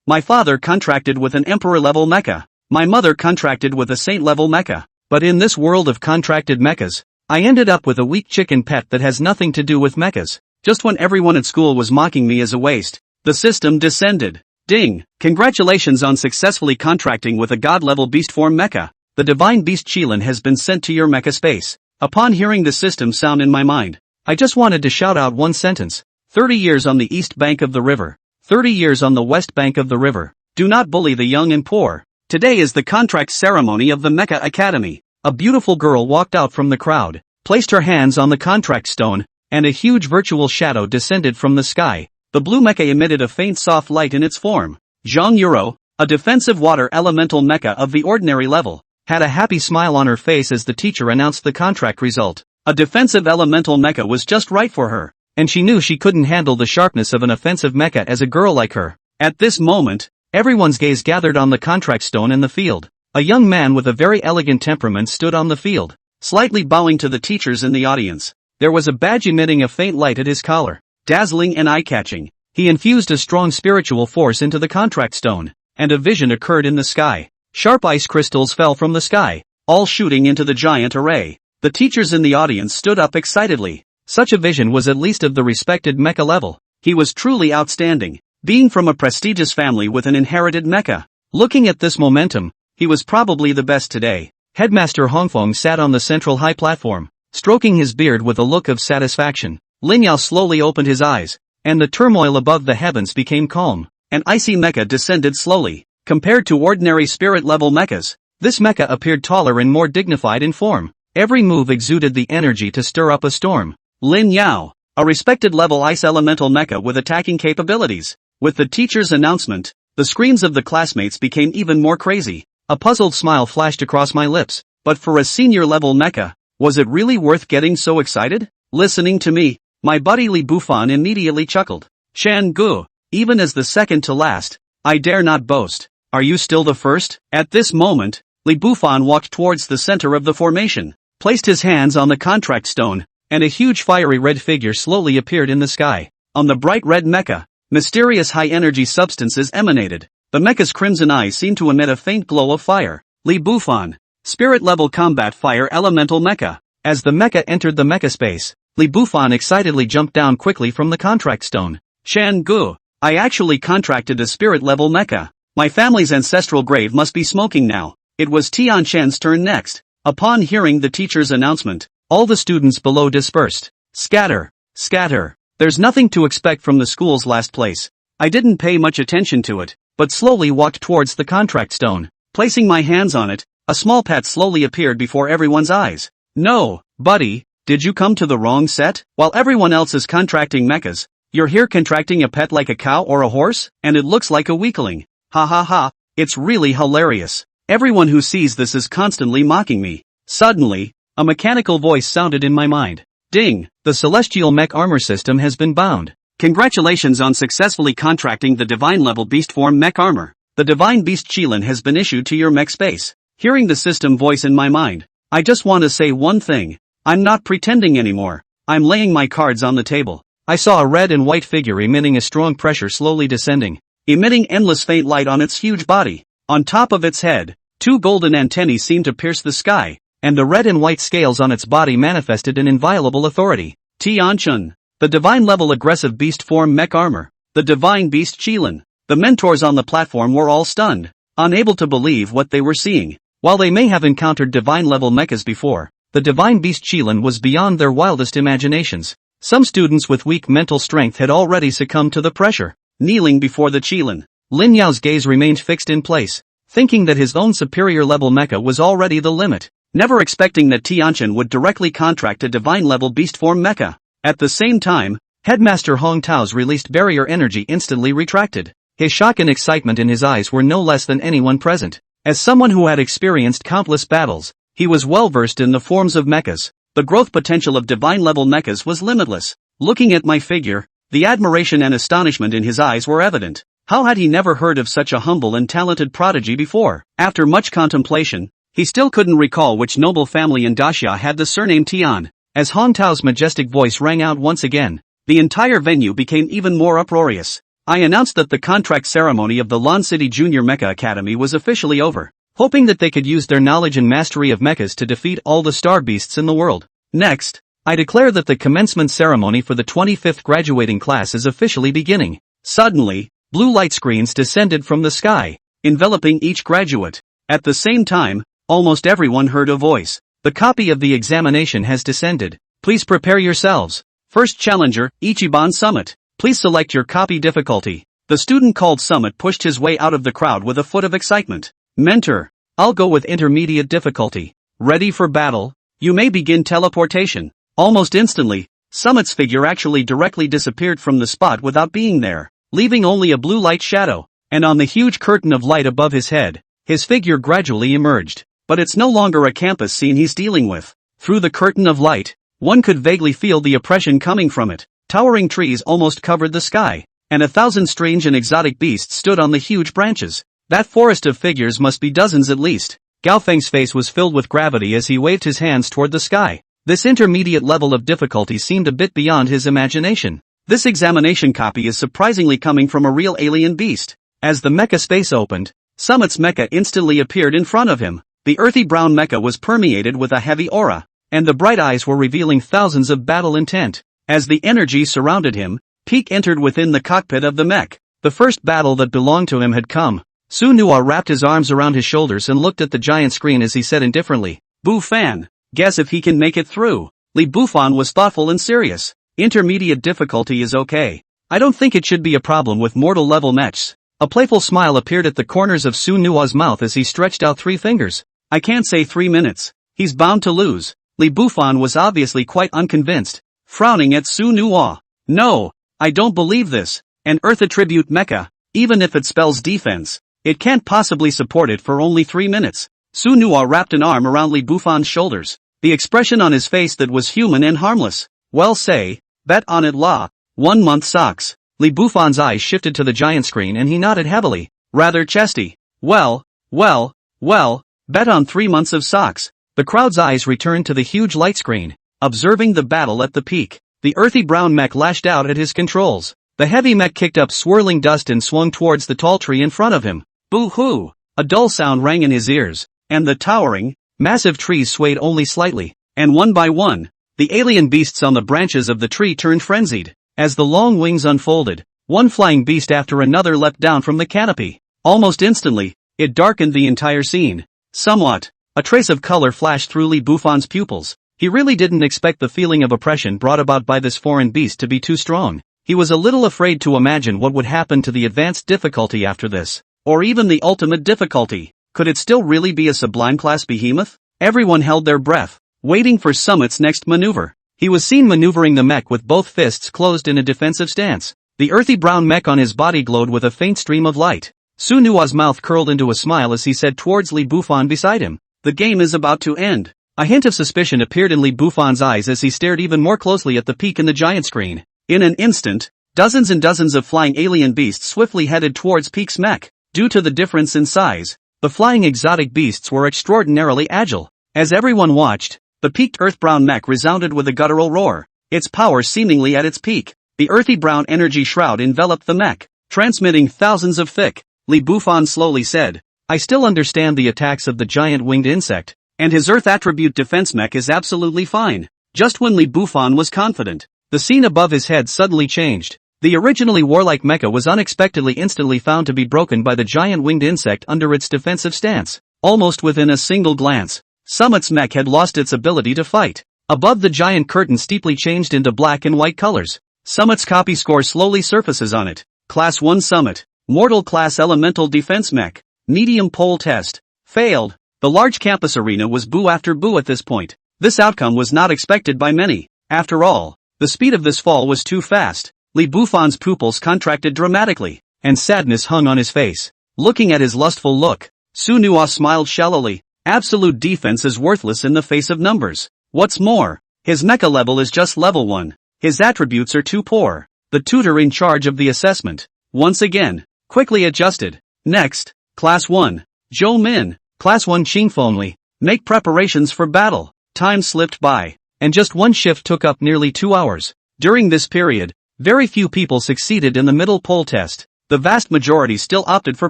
My father contracted with an emperor-level mecha. My mother contracted with a saint-level mecha. But in this world of contracted mechas, I ended up with a weak chicken pet that has nothing to do with mechas. Just when everyone at school was mocking me as a waste, the system descended. Ding! Congratulations on successfully contracting with a god-level beast form mecha. The divine beast Qilin has been sent to your mecha space. Upon hearing the system sound in my mind, I just wanted to shout out one sentence. 30 years on the east bank of the river. 30 years on the west bank of the river. Do not bully the young and poor. Today is the contract ceremony of the Mecha Academy. A beautiful girl walked out from the crowd, placed her hands on the contract stone, and a huge virtual shadow descended from the sky. The blue mecha emitted a faint soft light in its form. Zhang Yuro, a defensive water elemental mecha of the ordinary level, had a happy smile on her face as the teacher announced the contract result. A defensive elemental mecha was just right for her, and she knew she couldn't handle the sharpness of an offensive mecha as a girl like her. At this moment, everyone's gaze gathered on the contract stone in the field. A young man with a very elegant temperament stood on the field, slightly bowing to the teachers in the audience. There was a badge emitting a faint light at his collar, dazzling and eye-catching. He infused a strong spiritual force into the contract stone, and a vision occurred in the sky. Sharp ice crystals fell from the sky, all shooting into the giant array. The teachers in the audience stood up excitedly. Such a vision was at least of the respected mecha level. He was truly outstanding, being from a prestigious family with an inherited mecha. Looking at this momentum, he was probably the best today. Headmaster Hongfeng sat on the central high platform, stroking his beard with a look of satisfaction. Lin Yao slowly opened his eyes, and the turmoil above the heavens became calm. An icy mecha descended slowly. Compared to ordinary spirit-level mechas, this mecha appeared taller and more dignified in form. Every move exuded the energy to stir up a storm. Lin Yao, a respected level ice elemental mecha with attacking capabilities. With the teacher's announcement, the screams of the classmates became even more crazy. A puzzled smile flashed across my lips. But for a senior-level mecha, was it really worth getting so excited? Listening to me, my buddy Li Bufan immediately chuckled. Shan Gu, even as the second to last, I dare not boast. Are you still the first? At this moment, Li Bufan walked towards the center of the formation, placed his hands on the contract stone, and a huge fiery red figure slowly appeared in the sky. On the bright red mecha, mysterious high-energy substances emanated. The mecha's crimson eyes seemed to emit a faint glow of fire. Li Bufan, spirit-level combat fire elemental mecha. As the mecha entered the mecha space, Li Bufan excitedly jumped down quickly from the contract stone. Shan Gu, I actually contracted a spirit-level mecha. My family's ancestral grave must be smoking now. It was Tian Shen's turn next. Upon hearing the teacher's announcement, all the students below dispersed. Scatter, scatter. There's nothing to expect from the school's last place. I didn't pay much attention to it, but slowly walked towards the contract stone. Placing my hands on it, a small pet slowly appeared before everyone's eyes. No, buddy, did you come to the wrong set? While everyone else is contracting mechas, you're here contracting a pet like a cow or a horse, and it looks like a weakling. Ha ha ha, it's really hilarious. Everyone who sees this is constantly mocking me. Suddenly, a mechanical voice sounded in my mind. Ding, the celestial mech armor system has been bound. Congratulations on successfully contracting the divine level beast form mech armor. The divine beast Qilin has been issued to your mech space. Hearing the system voice in my mind, I just want to say one thing. I'm not pretending anymore. I'm laying my cards on the table. I saw a red and white figure emitting a strong pressure slowly descending, emitting endless faint light on its huge body. On top of its head, two golden antennae seemed to pierce the sky, and the red and white scales on its body manifested an inviolable authority. Tianchun, the divine level aggressive beast form mech armor, the divine beast Qilin. The mentors on the platform were all stunned, unable to believe what they were seeing. While they may have encountered divine level mechas before, the divine beast Qilin was beyond their wildest imaginations. Some students with weak mental strength had already succumbed to the pressure. Kneeling before the Qilin, Lin Yao's gaze remained fixed in place, thinking that his own superior level mecha was already the limit, never expecting that Tianchen would directly contract a divine level beast form mecha. At the same time, Headmaster Hong Tao's released barrier energy instantly retracted. His shock and excitement in his eyes were no less than anyone present. As someone who had experienced countless battles, he was well versed in the forms of mechas. The growth potential of divine level mechas was limitless. Looking at my figure, the admiration and astonishment in his eyes were evident. How had he never heard of such a humble and talented prodigy before? After much contemplation, he still couldn't recall which noble family in Daxia had the surname Tian. As Hong Tao's majestic voice rang out once again, the entire venue became even more uproarious. I announced that the contract ceremony of the Lon City Junior Mecha Academy was officially over, hoping that they could use their knowledge and mastery of mechas to defeat all the star beasts in the world. Next, I declare that the commencement ceremony for the 25th graduating class is officially beginning. Suddenly, blue light screens descended from the sky, enveloping each graduate. At the same time, almost everyone heard a voice. The copy of the examination has descended. Please prepare yourselves. First challenger, Ichiban Summit. Please select your copy difficulty. The student called Summit pushed his way out of the crowd with a foot of excitement. Mentor, I'll go with intermediate difficulty. Ready for battle? You may begin teleportation. Almost instantly, Summit's figure actually directly disappeared from the spot without being there, leaving only a blue light shadow, and on the huge curtain of light above his head, his figure gradually emerged. But it's no longer a campus scene he's dealing with. Through the curtain of light, one could vaguely feel the oppression coming from it. Towering trees almost covered the sky, and 1,000 strange and exotic beasts stood on the huge branches. That forest of figures must be dozens at least. Gao Feng's face was filled with gravity as he waved his hands toward the sky. This intermediate level of difficulty seemed a bit beyond his imagination. This examination copy is surprisingly coming from a real alien beast. As the mecha space opened, Summit's mecha instantly appeared in front of him. The earthy brown mecha was permeated with a heavy aura, and the bright eyes were revealing thousands of battle intent. As the energy surrounded him, Peak entered within the cockpit of the mech. The first battle that belonged to him had come. Su Nua wrapped his arms around his shoulders and looked at the giant screen as he said indifferently, Bu Fan, guess if he can make it through. Li Bufan was thoughtful and serious. Intermediate difficulty is okay. I don't think it should be a problem with mortal level mechs. A playful smile appeared at the corners of Su Nua's mouth as he stretched out 3 fingers. I can't say 3 minutes. He's bound to lose. Li Bufan was obviously quite unconvinced, frowning at Su Nua. No, I don't believe this. An Earth attribute mecha, even if it spells defense, it can't possibly support it for only 3 minutes. Su Nua wrapped an arm around Li Bufan's shoulders, the expression on his face that was human and harmless. Well say, bet on it la. 1 month socks. Li Bufan's eyes shifted to the giant screen and he nodded heavily, rather chesty. Well, bet on 3 months of socks. The crowd's eyes returned to the huge light screen, observing the battle at the peak. The earthy brown mech lashed out at his controls. The heavy mech kicked up swirling dust and swung towards the tall tree in front of him. Boo-hoo! A dull sound rang in his ears, and the towering, massive trees swayed only slightly, and one by one, the alien beasts on the branches of the tree turned frenzied. As the long wings unfolded, one flying beast after another leapt down from the canopy. Almost instantly, it darkened the entire scene. Somewhat, a trace of color flashed through Li Bufan's pupils. He really didn't expect the feeling of oppression brought about by this foreign beast to be too strong. He was a little afraid to imagine what would happen to the advanced difficulty after this, or even the ultimate difficulty. Could it still really be a sublime class behemoth? Everyone held their breath, waiting for Summit's next maneuver. He was seen maneuvering the mech with both fists closed in a defensive stance. The earthy brown mech on his body glowed with a faint stream of light. Su Nua's mouth curled into a smile as he said towards Li Bufan beside him, the game is about to end. A hint of suspicion appeared in Li Bufan's eyes as he stared even more closely at the peak in the giant screen. In an instant, dozens and dozens of flying alien beasts swiftly headed towards Peak's mech. Due to the difference in size, the flying exotic beasts were extraordinarily agile. As everyone watched, the peaked earth-brown mech resounded with a guttural roar, its power seemingly at its peak. The earthy brown energy shroud enveloped the mech, transmitting thousands of thick. Li Bufan slowly said, I still understand the attacks of the giant winged insect, and his earth attribute defense mech is absolutely fine. Just when Li Bufan was confident, the scene above his head suddenly changed. The originally warlike mecha was unexpectedly instantly found to be broken by the giant winged insect under its defensive stance. Almost within a single glance, Summit's mech had lost its ability to fight. Above the giant curtain steeply changed into black and white colors. Summit's copy score slowly surfaces on it. Class 1 Summit. Mortal Class Elemental Defense Mech. Medium Pole Test. Failed. The large campus arena was boo after boo at this point. This outcome was not expected by many. After all, the speed of this fall was too fast. Li Bufan's pupils contracted dramatically, and sadness hung on his face. Looking at his lustful look, Su Nua smiled shallowly. Absolute defense is worthless in the face of numbers. What's more, his mecha level is just level 1. His attributes are too poor. The tutor in charge of the assessment, once again, quickly adjusted. Next, Class 1. Zhou Min. Class 1 Qingfengli. Make preparations for battle. Time slipped by, and just one shift took up nearly 2 hours. During this period, Very few people succeeded in the middle pole test. The vast majority still opted for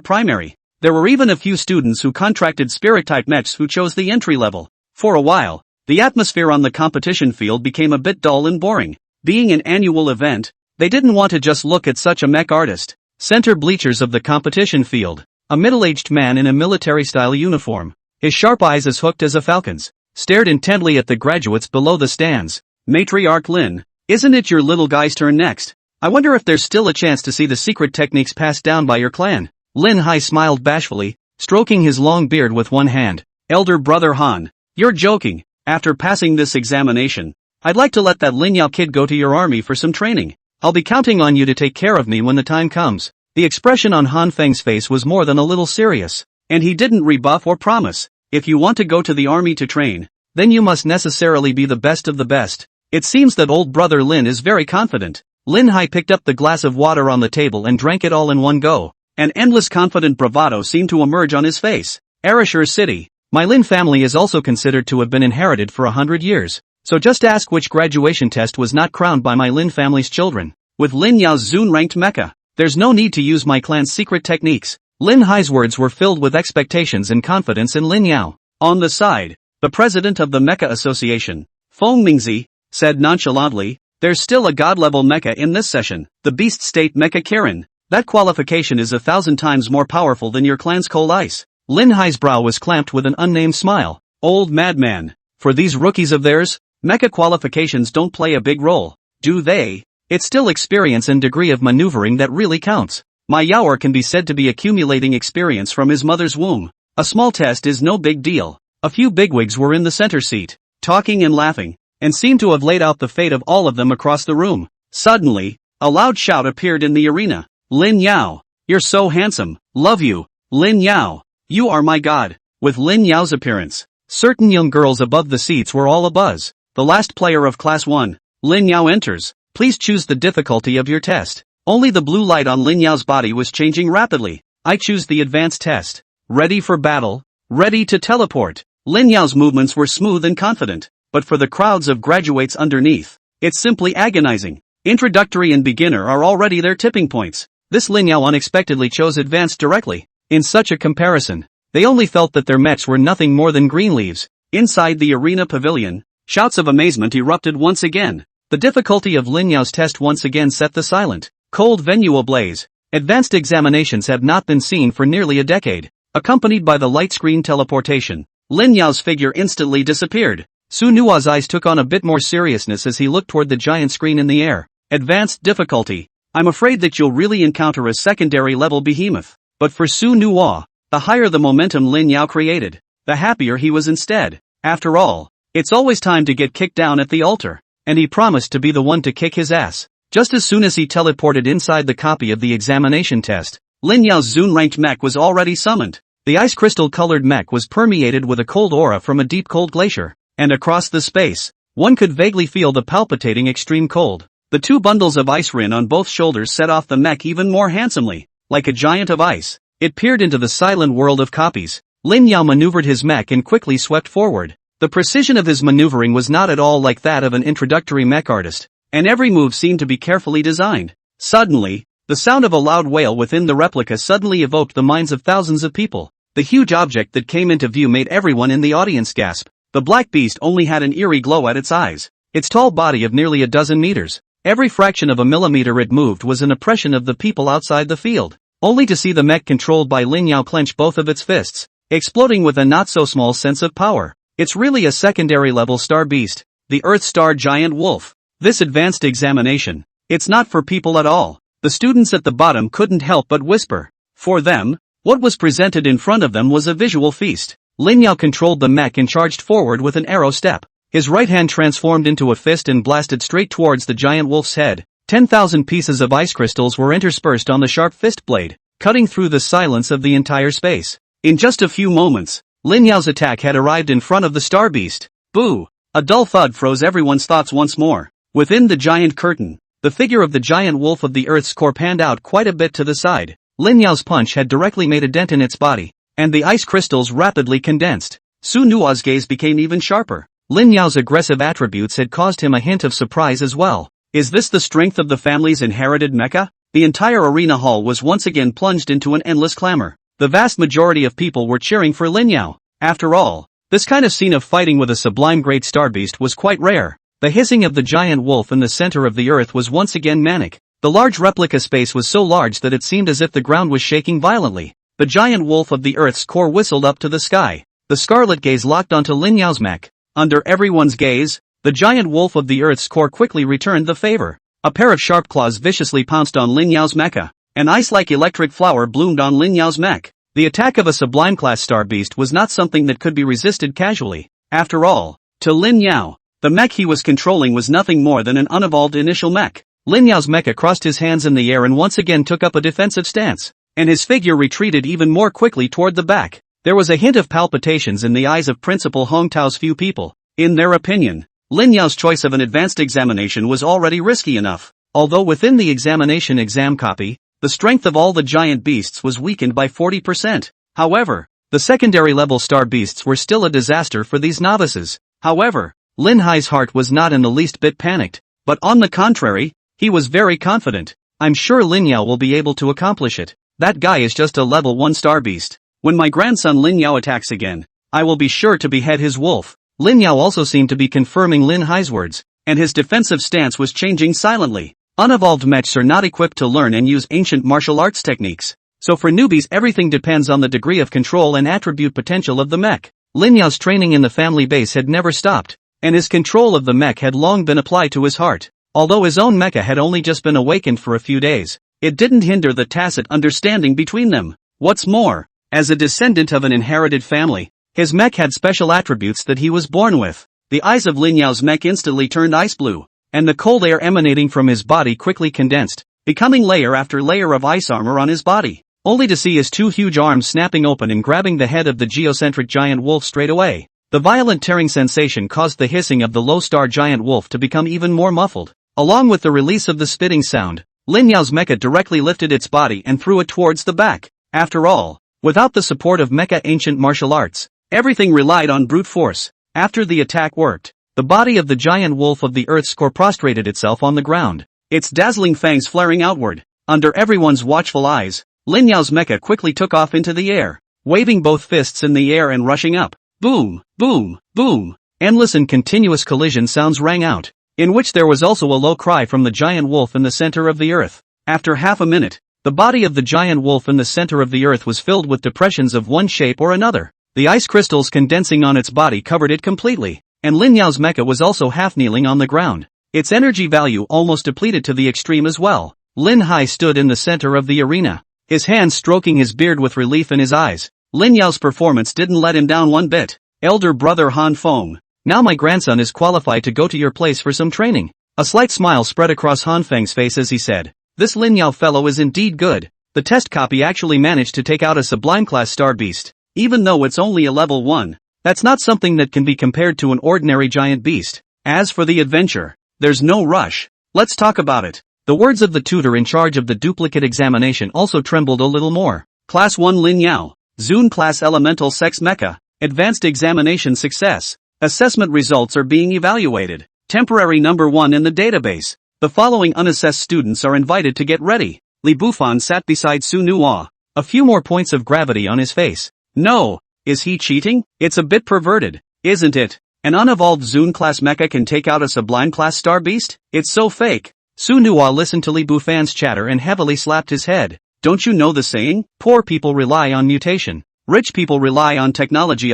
primary. There were even a few students who contracted spirit-type mechs who chose the entry level. For a while, the atmosphere on the competition field became a bit dull and boring. Being an annual event, they didn't want to just look at such a mech artist. Center bleachers of the competition field. A middle-aged man in a military-style uniform, his sharp eyes as hooked as a falcon's, stared intently at the graduates below the stands. Matriarch Lin, isn't it your little guy's turn next? I wonder if there's still a chance to see the secret techniques passed down by your clan. Lin Hai smiled bashfully, stroking his long beard with one hand. Elder brother Han, you're joking. After passing this examination, I'd like to let that Lin Yao kid go to your army for some training. I'll be counting on you to take care of me when the time comes. The expression on Han Feng's face was more than a little serious, and he didn't rebuff or promise. If you want to go to the army to train, then you must necessarily be the best of the best. It seems that old brother Lin is very confident. Lin Hai picked up the glass of water on the table and drank it all in one go. An endless confident bravado seemed to emerge on his face. Arashur City. My Lin family is also considered to have been inherited for 100 years. So just ask which graduation test was not crowned by my Lin family's children. With Lin Yao's Zun-ranked mecha, there's no need to use my clan's secret techniques. Lin Hai's words were filled with expectations and confidence in Lin Yao. On the side, the president of the Mecha Association, Feng Mingzi, said nonchalantly, there's still a god-level mecha in this session, the Beast State Mecha Kirin. That qualification is 1,000 times more powerful than your clan's coal ice. Lin Hai's brow was clamped with an unnamed smile. Old madman. For these rookies of theirs, mecha qualifications don't play a big role, do they? It's still experience and degree of maneuvering that really counts. My Yaoer can be said to be accumulating experience from his mother's womb. A small test is no big deal. A few bigwigs were in the center seat, talking and laughing, and seemed to have laid out the fate of all of them across the room. Suddenly, a loud shout appeared in the arena. Lin Yao, you're so handsome, love you. Lin Yao, you are my god. With Lin Yao's appearance, certain young girls above the seats were all abuzz. The last player of Class 1, Lin Yao enters. Please choose the difficulty of your test. Only the blue light on Lin Yao's body was changing rapidly. I choose the advanced test. Ready for battle, ready to teleport. Lin Yao's movements were smooth and confident, but for the crowds of graduates underneath, it's simply agonizing. Introductory and beginner are already their tipping points. This Lin Yao unexpectedly chose advanced directly. In such a comparison, they only felt that their mechs were nothing more than green leaves. Inside the arena pavilion, shouts of amazement erupted once again. The difficulty of Lin Yao's test once again set the silent, cold venue ablaze. Advanced examinations have not been seen for nearly a decade. Accompanied by the light screen teleportation, Lin Yao's figure instantly disappeared. Su Nua's eyes took on a bit more seriousness as he looked toward the giant screen in the air. Advanced difficulty. I'm afraid that you'll really encounter a secondary level behemoth. But for Su Nua, the higher the momentum Lin Yao created, the happier he was instead. After all, it's always time to get kicked down at the altar. And he promised to be the one to kick his ass. Just as soon as he teleported inside the copy of the examination test, Lin Yao's Zun-ranked mech was already summoned. The ice crystal-colored mech was permeated with a cold aura from a deep cold glacier, and across the space, one could vaguely feel the palpitating extreme cold. The two bundles of ice rin on both shoulders set off the mech even more handsomely. Like a giant of ice, it peered into the silent world of copies. Lin Yao maneuvered his mech and quickly swept forward. The precision of his maneuvering was not at all like that of an introductory mech artist, and every move seemed to be carefully designed. Suddenly, the sound of a loud wail within the replica suddenly evoked the minds of thousands of people. The huge object that came into view made everyone in the audience gasp. The black beast only had an eerie glow at its eyes. Its tall body of nearly a dozen meters, every fraction of a millimeter it moved was an oppression of the people outside the field. Only to see the mech controlled by Lin Yao clench both of its fists, exploding with a not-so-small sense of power. It's really a secondary-level star beast, the Earth Star Giant Wolf. This advanced examination, it's not for people at all. The students at the bottom couldn't help but whisper. For them, what was presented in front of them was a visual feast. Lin Yao controlled the mech and charged forward with an arrow step. His right hand transformed into a fist and blasted straight towards the giant wolf's head. 10,000 pieces of ice crystals were interspersed on the sharp fist blade, cutting through the silence of the entire space. In just a few moments, Lin Yao's attack had arrived in front of the star beast. Boo! A dull thud froze everyone's thoughts once more. Within the giant curtain, the figure of the giant wolf of the Earth's core panned out quite a bit to the side. Lin Yao's punch had directly made a dent in its body, and the ice crystals rapidly condensed. Su Nua's gaze became even sharper. Lin Yao's aggressive attributes had caused him a hint of surprise as well. Is this the strength of the family's inherited mecha? The entire arena hall was once again plunged into an endless clamor. The vast majority of people were cheering for Lin Yao. After all, this kind of scene of fighting with a sublime great star beast was quite rare. The hissing of the giant wolf in the center of the earth was once again manic. The large replica space was so large that it seemed as if the ground was shaking violently. The giant wolf of the earth's core whistled up to the sky. The scarlet gaze locked onto Lin Yao's mech. Under everyone's gaze, the giant wolf of the earth's core quickly returned the favor. A pair of sharp claws viciously pounced on Lin Yao's mecha. An ice-like electric flower bloomed on Lin Yao's mech. The attack of a sublime-class star beast was not something that could be resisted casually. After all, to Lin Yao, the mech he was controlling was nothing more than an unevolved initial mech. Lin Yao's mecha crossed his hands in the air and once again took up a defensive stance, and his figure retreated even more quickly toward the back. There was a hint of palpitations in the eyes of Principal Hong Tao's few people. In their opinion, Lin Yao's choice of an advanced examination was already risky enough. Although within the examination exam copy, the strength of all the giant beasts was weakened by 40%. However, the secondary level star beasts were still a disaster for these novices. However, Lin Hai's heart was not in the least bit panicked, but on the contrary, he was very confident. I'm sure Lin Yao will be able to accomplish it. That guy is just a level 1 star beast. When my grandson Lin Yao attacks again, I will be sure to behead his wolf. Lin Yao also seemed to be confirming Lin Hai's words, and his defensive stance was changing silently. Unevolved mechs are not equipped to learn and use ancient martial arts techniques, so for newbies everything depends on the degree of control and attribute potential of the mech. Lin Yao's training in the family base had never stopped, and his control of the mech had long been applied to his heart. Although his own mecha had only just been awakened for a few days, it didn't hinder the tacit understanding between them. What's more, as a descendant of an inherited family, his mech had special attributes that he was born with. The eyes of Lin Yao's mech instantly turned ice blue, and the cold air emanating from his body quickly condensed, becoming layer after layer of ice armor on his body, only to see his two huge arms snapping open and grabbing the head of the geocentric giant wolf straight away. The violent tearing sensation caused the hissing of the low-star giant wolf to become even more muffled. Along with the release of the spitting sound, Lin Yao's mecha directly lifted its body and threw it towards the back. After all, without the support of mecha ancient martial arts, everything relied on brute force. After the attack worked, the body of the giant wolf of the earth's core prostrated itself on the ground, its dazzling fangs flaring outward. Under everyone's watchful eyes, Lin Yao's mecha quickly took off into the air, waving both fists in the air and rushing up. Boom, boom, boom. Endless and continuous collision sounds rang out, in which there was also a low cry from the giant wolf in the center of the earth. After half a minute, the body of the giant wolf in the center of the earth was filled with depressions of one shape or another. The ice crystals condensing on its body covered it completely, and Lin Yao's mecha was also half kneeling on the ground. Its energy value almost depleted to the extreme as well. Lin Hai stood in the center of the arena, his hands stroking his beard with relief in his eyes. Lin Yao's performance didn't let him down one bit. Elder brother Han Feng, now my grandson is qualified to go to your place for some training. A slight smile spread across Han Feng's face as he said, this Lin Yao fellow is indeed good. The test copy actually managed to take out a sublime class star beast. Even though it's only a level 1, that's not something that can be compared to an ordinary giant beast. As for the adventure, there's no rush. Let's talk about it. The words of the tutor in charge of the duplicate examination also trembled a little more. Class 1 Lin Yao, Zune Class Elemental Sex Mecha, Advanced Examination Success. Assessment results are being evaluated. Temporary number 1 in the database. The following unassessed students are invited to get ready. Li Bufan sat beside Su Nuo. A few more points of gravity on his face. No, is he cheating? It's a bit perverted, isn't it? An unevolved Zune class mecha can take out a sublime class star beast? It's so fake. Su Nuo listened to Li Bufan's chatter and heavily slapped his head. Don't you know the saying? Poor people rely on mutation. Rich people rely on technology.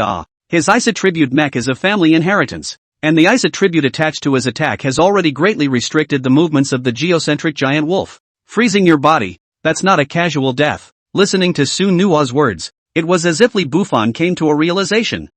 His ice attribute mech is a family inheritance, and the ice attribute attached to his attack has already greatly restricted the movements of the geocentric giant wolf. Freezing your body, that's not a casual death. Listening to Su Nuo's words, it was as if Li Bufan came to a realization.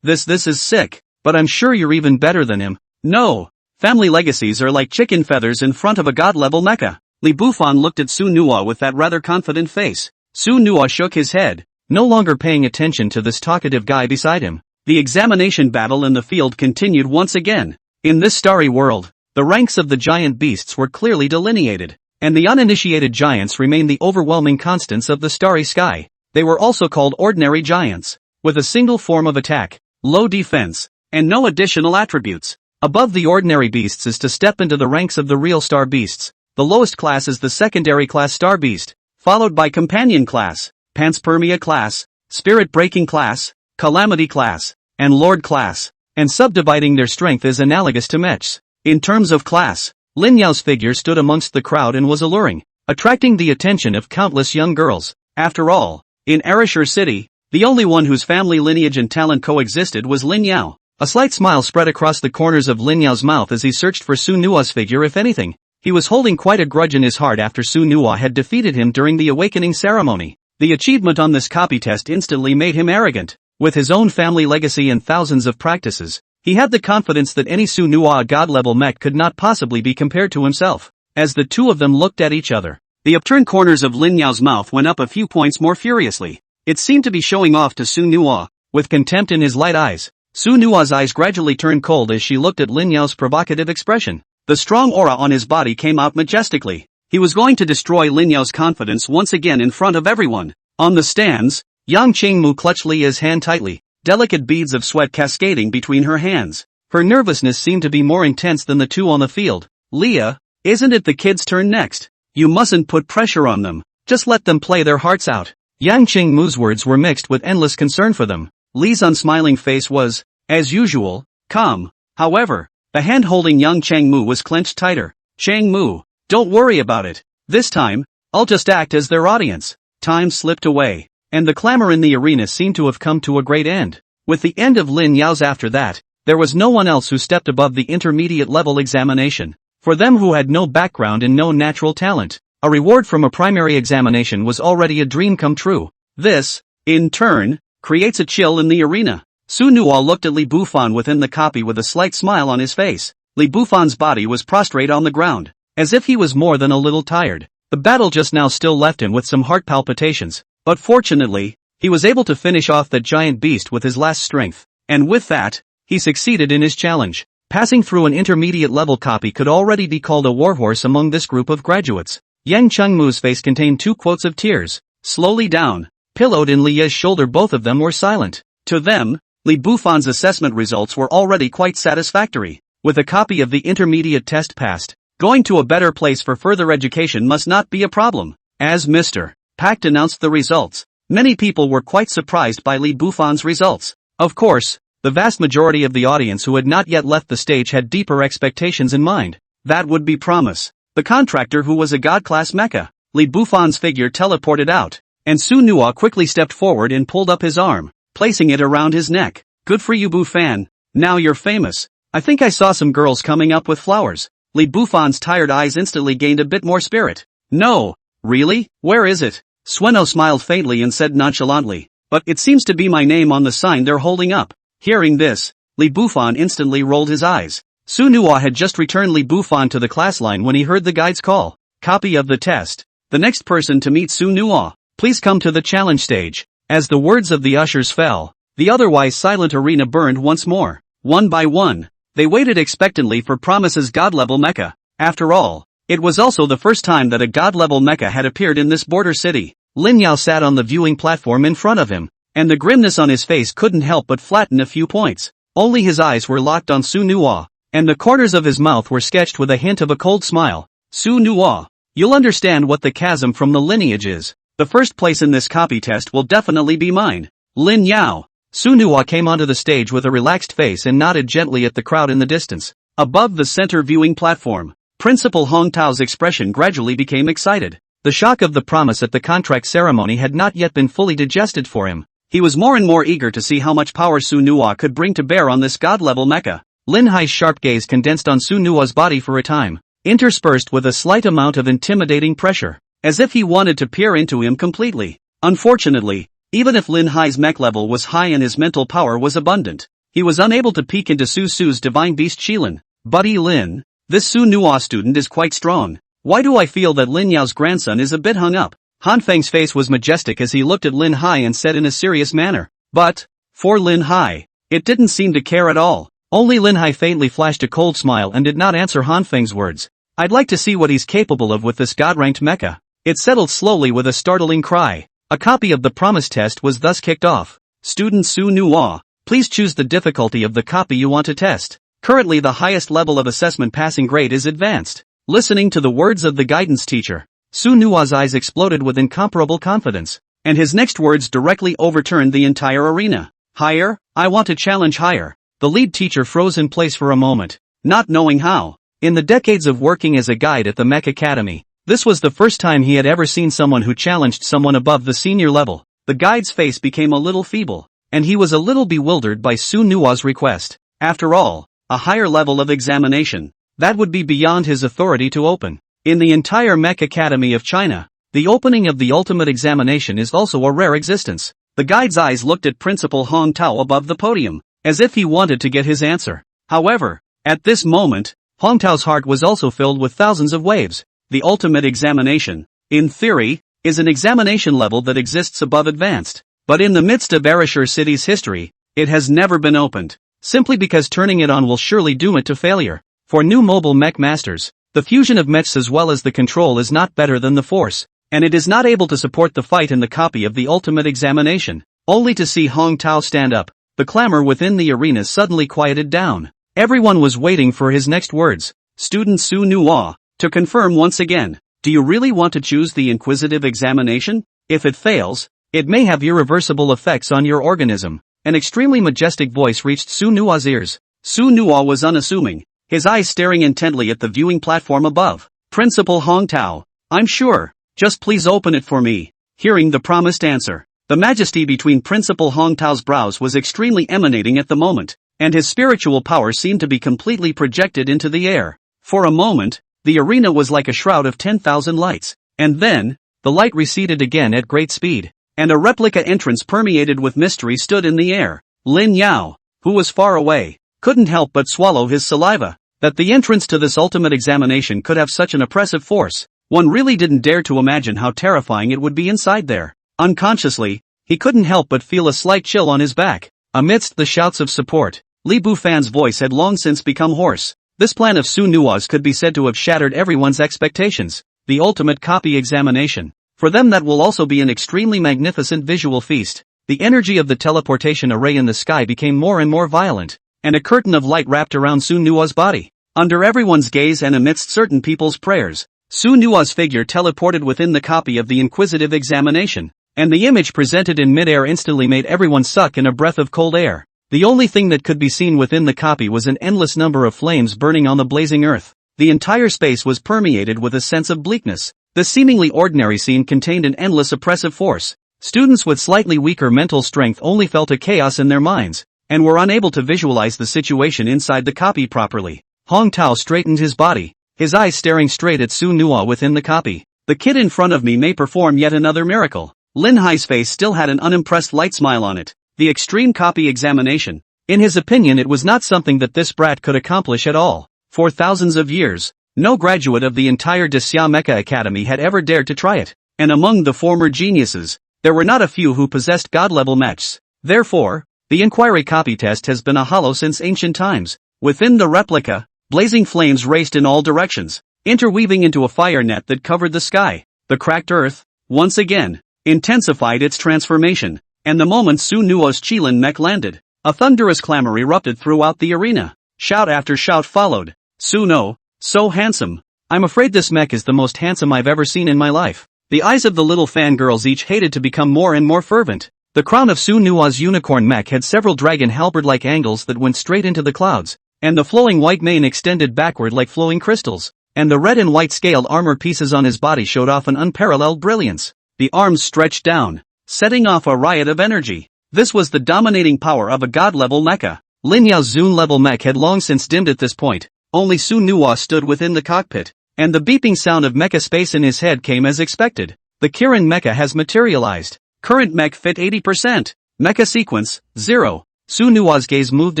This is sick, but I'm sure you're even better than him. No, family legacies are like chicken feathers in front of a god-level mecha. Li Bufan looked at Su Nuo with that rather confident face. Su Nuo shook his head, no longer paying attention to this talkative guy beside him. The examination battle in the field continued once again. In this starry world, the ranks of the giant beasts were clearly delineated, and the uninitiated giants remained the overwhelming constants of the starry sky. They were also called ordinary giants, with a single form of attack, low defense, and no additional attributes. Above the ordinary beasts is to step into the ranks of the real star beasts. The lowest class is the secondary class star beast, followed by companion class, panspermia class, spirit breaking class, calamity class, and lord class, and subdividing their strength is analogous to mechs. In terms of class, Lin Yao's figure stood amongst the crowd and was alluring, attracting the attention of countless young girls. After all, in Arashur City, the only one whose family lineage and talent coexisted was Lin Yao. A slight smile spread across the corners of Lin Yao's mouth as he searched for Su Nua's figure. If anything, he was holding quite a grudge in his heart after Su Nua had defeated him during the awakening ceremony. The achievement on this copy test instantly made him arrogant. With his own family legacy and thousands of practices, he had the confidence that any Su Nua god-level mech could not possibly be compared to himself. As the two of them looked at each other, the upturned corners of Lin Yao's mouth went up a few points more furiously. It seemed to be showing off to Su Nua. With contempt in his light eyes, Su Nua's eyes gradually turned cold as she looked at Lin Yao's provocative expression. The strong aura on his body came out majestically. He was going to destroy Lin Yao's confidence once again in front of everyone. On the stands, Yang Qingmu clutched Lia's hand tightly, delicate beads of sweat cascading between her hands. Her nervousness seemed to be more intense than the two on the field. Lia, isn't it the kids' turn next? You mustn't put pressure on them. Just let them play their hearts out. Yang Qingmu's words were mixed with endless concern for them. Li's unsmiling face was, as usual, calm. However, the hand holding Yang Changmu was clenched tighter. Changmu, don't worry about it. This time, I'll just act as their audience. Time slipped away, and the clamor in the arena seemed to have come to a great end. With the end of Lin Yao's after that, there was no one else who stepped above the intermediate level examination. For them who had no background and no natural talent, a reward from a primary examination was already a dream come true. This, in turn, creates a chill in the arena. Su Nua looked at Li Bufan within the copy with a slight smile on his face. Li Bufan's body was prostrate on the ground, as if he was more than a little tired. The battle just now still left him with some heart palpitations, but fortunately, he was able to finish off that giant beast with his last strength. And with that, he succeeded in his challenge. Passing through an intermediate level copy could already be called a warhorse among this group of graduates. Yang Chengmu's face contained two quotes of tears. Slowly down, pillowed in Lia's shoulder, both of them were silent. To them, Li Bufan's assessment results were already quite satisfactory. With a copy of the intermediate test passed, going to a better place for further education must not be a problem. As Mr. Pact announced the results, many people were quite surprised by Li Bufan's results. Of course, the vast majority of the audience who had not yet left the stage had deeper expectations in mind. That would be Promise, the contractor who was a god-class mecha. Li Bufan's figure teleported out, and Su Nua quickly stepped forward and pulled up his arm, placing it around his neck. Good for you, Bufan. Now you're famous. I think I saw some girls coming up with flowers. Li Bufan's tired eyes instantly gained a bit more spirit. No, really? Where is it? Sueno smiled faintly and said nonchalantly, but it seems to be my name on the sign they're holding up. Hearing this, Li Bufan instantly rolled his eyes. Su Nua had just returned Li Bufan to the class line when he heard the guide's call. Copy of the test. The next person to meet Su Nua, please come to the challenge stage. As the words of the ushers fell, the otherwise silent arena burned once more. One by one, they waited expectantly for Promise's god-level mecha. After all, it was also the first time that a god-level mecha had appeared in this border city. Lin Yao sat on the viewing platform in front of him, and the grimness on his face couldn't help but flatten a few points. Only his eyes were locked on Su Nua, and the corners of his mouth were sketched with a hint of a cold smile. Su Nua, you'll understand what the chasm from the lineage is. The first place in this copy test will definitely be mine. Lin Yao. Su Nua came onto the stage with a relaxed face and nodded gently at the crowd in the distance. Above the center viewing platform, Principal Hong Tao's expression gradually became excited. The shock of the promise at the contract ceremony had not yet been fully digested for him. He was more and more eager to see how much power Su Nua could bring to bear on this god-level mecha. Lin Hai's sharp gaze condensed on Su Nua's body for a time, interspersed with a slight amount of intimidating pressure, as if he wanted to peer into him completely. Unfortunately, even if Lin Hai's mech level was high and his mental power was abundant, he was unable to peek into Su Su's divine beast Qilin. Buddy Lin, this Su Nua student is quite strong. Why do I feel that Lin Yao's grandson is a bit hung up? Han Feng's face was majestic as he looked at Lin Hai and said in a serious manner. But, for Lin Hai, it didn't seem to care at all. Only Lin Hai faintly flashed a cold smile and did not answer Han Feng's words. I'd like to see what he's capable of with this god-ranked mecha. It settled slowly with a startling cry. A copy of the promise test was thus kicked off. Student Su Nua, please choose the difficulty of the copy you want to test. Currently the highest level of assessment passing grade is advanced. Listening to the words of the guidance teacher, Su Nua's eyes exploded with incomparable confidence, and his next words directly overturned the entire arena. Higher? I want to challenge higher. The lead teacher froze in place for a moment, not knowing how. In the decades of working as a guide at the Mecha Academy, this was the first time he had ever seen someone who challenged someone above the senior level. The guide's face became a little feeble, and he was a little bewildered by Su Nua's request. After all, a higher level of examination, that would be beyond his authority to open. In the entire Mecha Academy of China, the opening of the ultimate examination is also a rare existence. The guide's eyes looked at Principal Hong Tao above the podium, as if he wanted to get his answer. However, at this moment, Hong Tao's heart was also filled with thousands of waves. The ultimate examination, in theory, is an examination level that exists above advanced. But in the midst of Arashur City's history, it has never been opened, simply because turning it on will surely doom it to failure. For new mobile mech masters, the fusion of mechs as well as the control is not better than the force, and it is not able to support the fight in the copy of the ultimate examination. Only to see Hong Tao stand up, the clamor within the arena suddenly quieted down. Everyone was waiting for his next words. Student Su Nua, to confirm once again, do you really want to choose the inquisitive examination? If it fails, it may have irreversible effects on your organism. An extremely majestic voice reached Su Nua's ears. Su Nua was unassuming, his eyes staring intently at the viewing platform above. Principal Hong Tao, I'm sure, just please open it for me. Hearing the promised answer, the majesty between Principal Hong Tao's brows was extremely emanating at the moment, and his spiritual power seemed to be completely projected into the air. For a moment, the arena was like a shroud of 10,000 lights, and then, the light receded again at great speed, and a replica entrance permeated with mystery stood in the air. Lin Yao, who was far away, couldn't help but swallow his saliva. That the entrance to this ultimate examination could have such an oppressive force, one really didn't dare to imagine how terrifying it would be inside there. Unconsciously, he couldn't help but feel a slight chill on his back. Amidst the shouts of support, Li Bufan's voice had long since become hoarse. This plan of Su Nua's could be said to have shattered everyone's expectations. The ultimate copy examination. For them that will also be an extremely magnificent visual feast. The energy of the teleportation array in the sky became more and more violent, and a curtain of light wrapped around Su Nua's body. Under everyone's gaze and amidst certain people's prayers, Su Nua's figure teleported within the copy of the inquisitive examination, and the image presented in midair instantly made everyone suck in a breath of cold air. The only thing that could be seen within the copy was an endless number of flames burning on the blazing earth. The entire space was permeated with a sense of bleakness. The seemingly ordinary scene contained an endless oppressive force. Students with slightly weaker mental strength only felt a chaos in their minds, and were unable to visualize the situation inside the copy properly. Hong Tao straightened his body, his eyes staring straight at Su Nua within the copy. The kid in front of me may perform yet another miracle. Lin Hai's face still had an unimpressed light smile on it. The extreme copy examination. In his opinion, it was not something that this brat could accomplish at all. For thousands of years, no graduate of the entire Desya Mecha Academy had ever dared to try it. And among the former geniuses, there were not a few who possessed god-level mechs. Therefore, the inquiry copy test has been a hollow since ancient times. Within the replica, blazing flames raced in all directions, interweaving into a fire net that covered the sky. The cracked earth, once again, intensified its transformation, and the moment Su Nua's Qilin mech landed, a thunderous clamor erupted throughout the arena. Shout after shout followed. Su No, so handsome. I'm afraid this mech is the most handsome I've ever seen in my life. The eyes of the little fangirls each hated to become more and more fervent. The crown of Su Nua's unicorn mech had several dragon halberd-like angles that went straight into the clouds, and the flowing white mane extended backward like flowing crystals, and the red and white scaled armor pieces on his body showed off an unparalleled brilliance. The arms stretched down, setting off a riot of energy. This was the dominating power of a god-level mecha. Lin Yao's Zun-level mech had long since dimmed at this point. Only Su Nua stood within the cockpit, and the beeping sound of mecha space in his head came as expected. The Kirin mecha has materialized. Current mech fit 80%. Mecha sequence, 0. Su Nua's gaze moved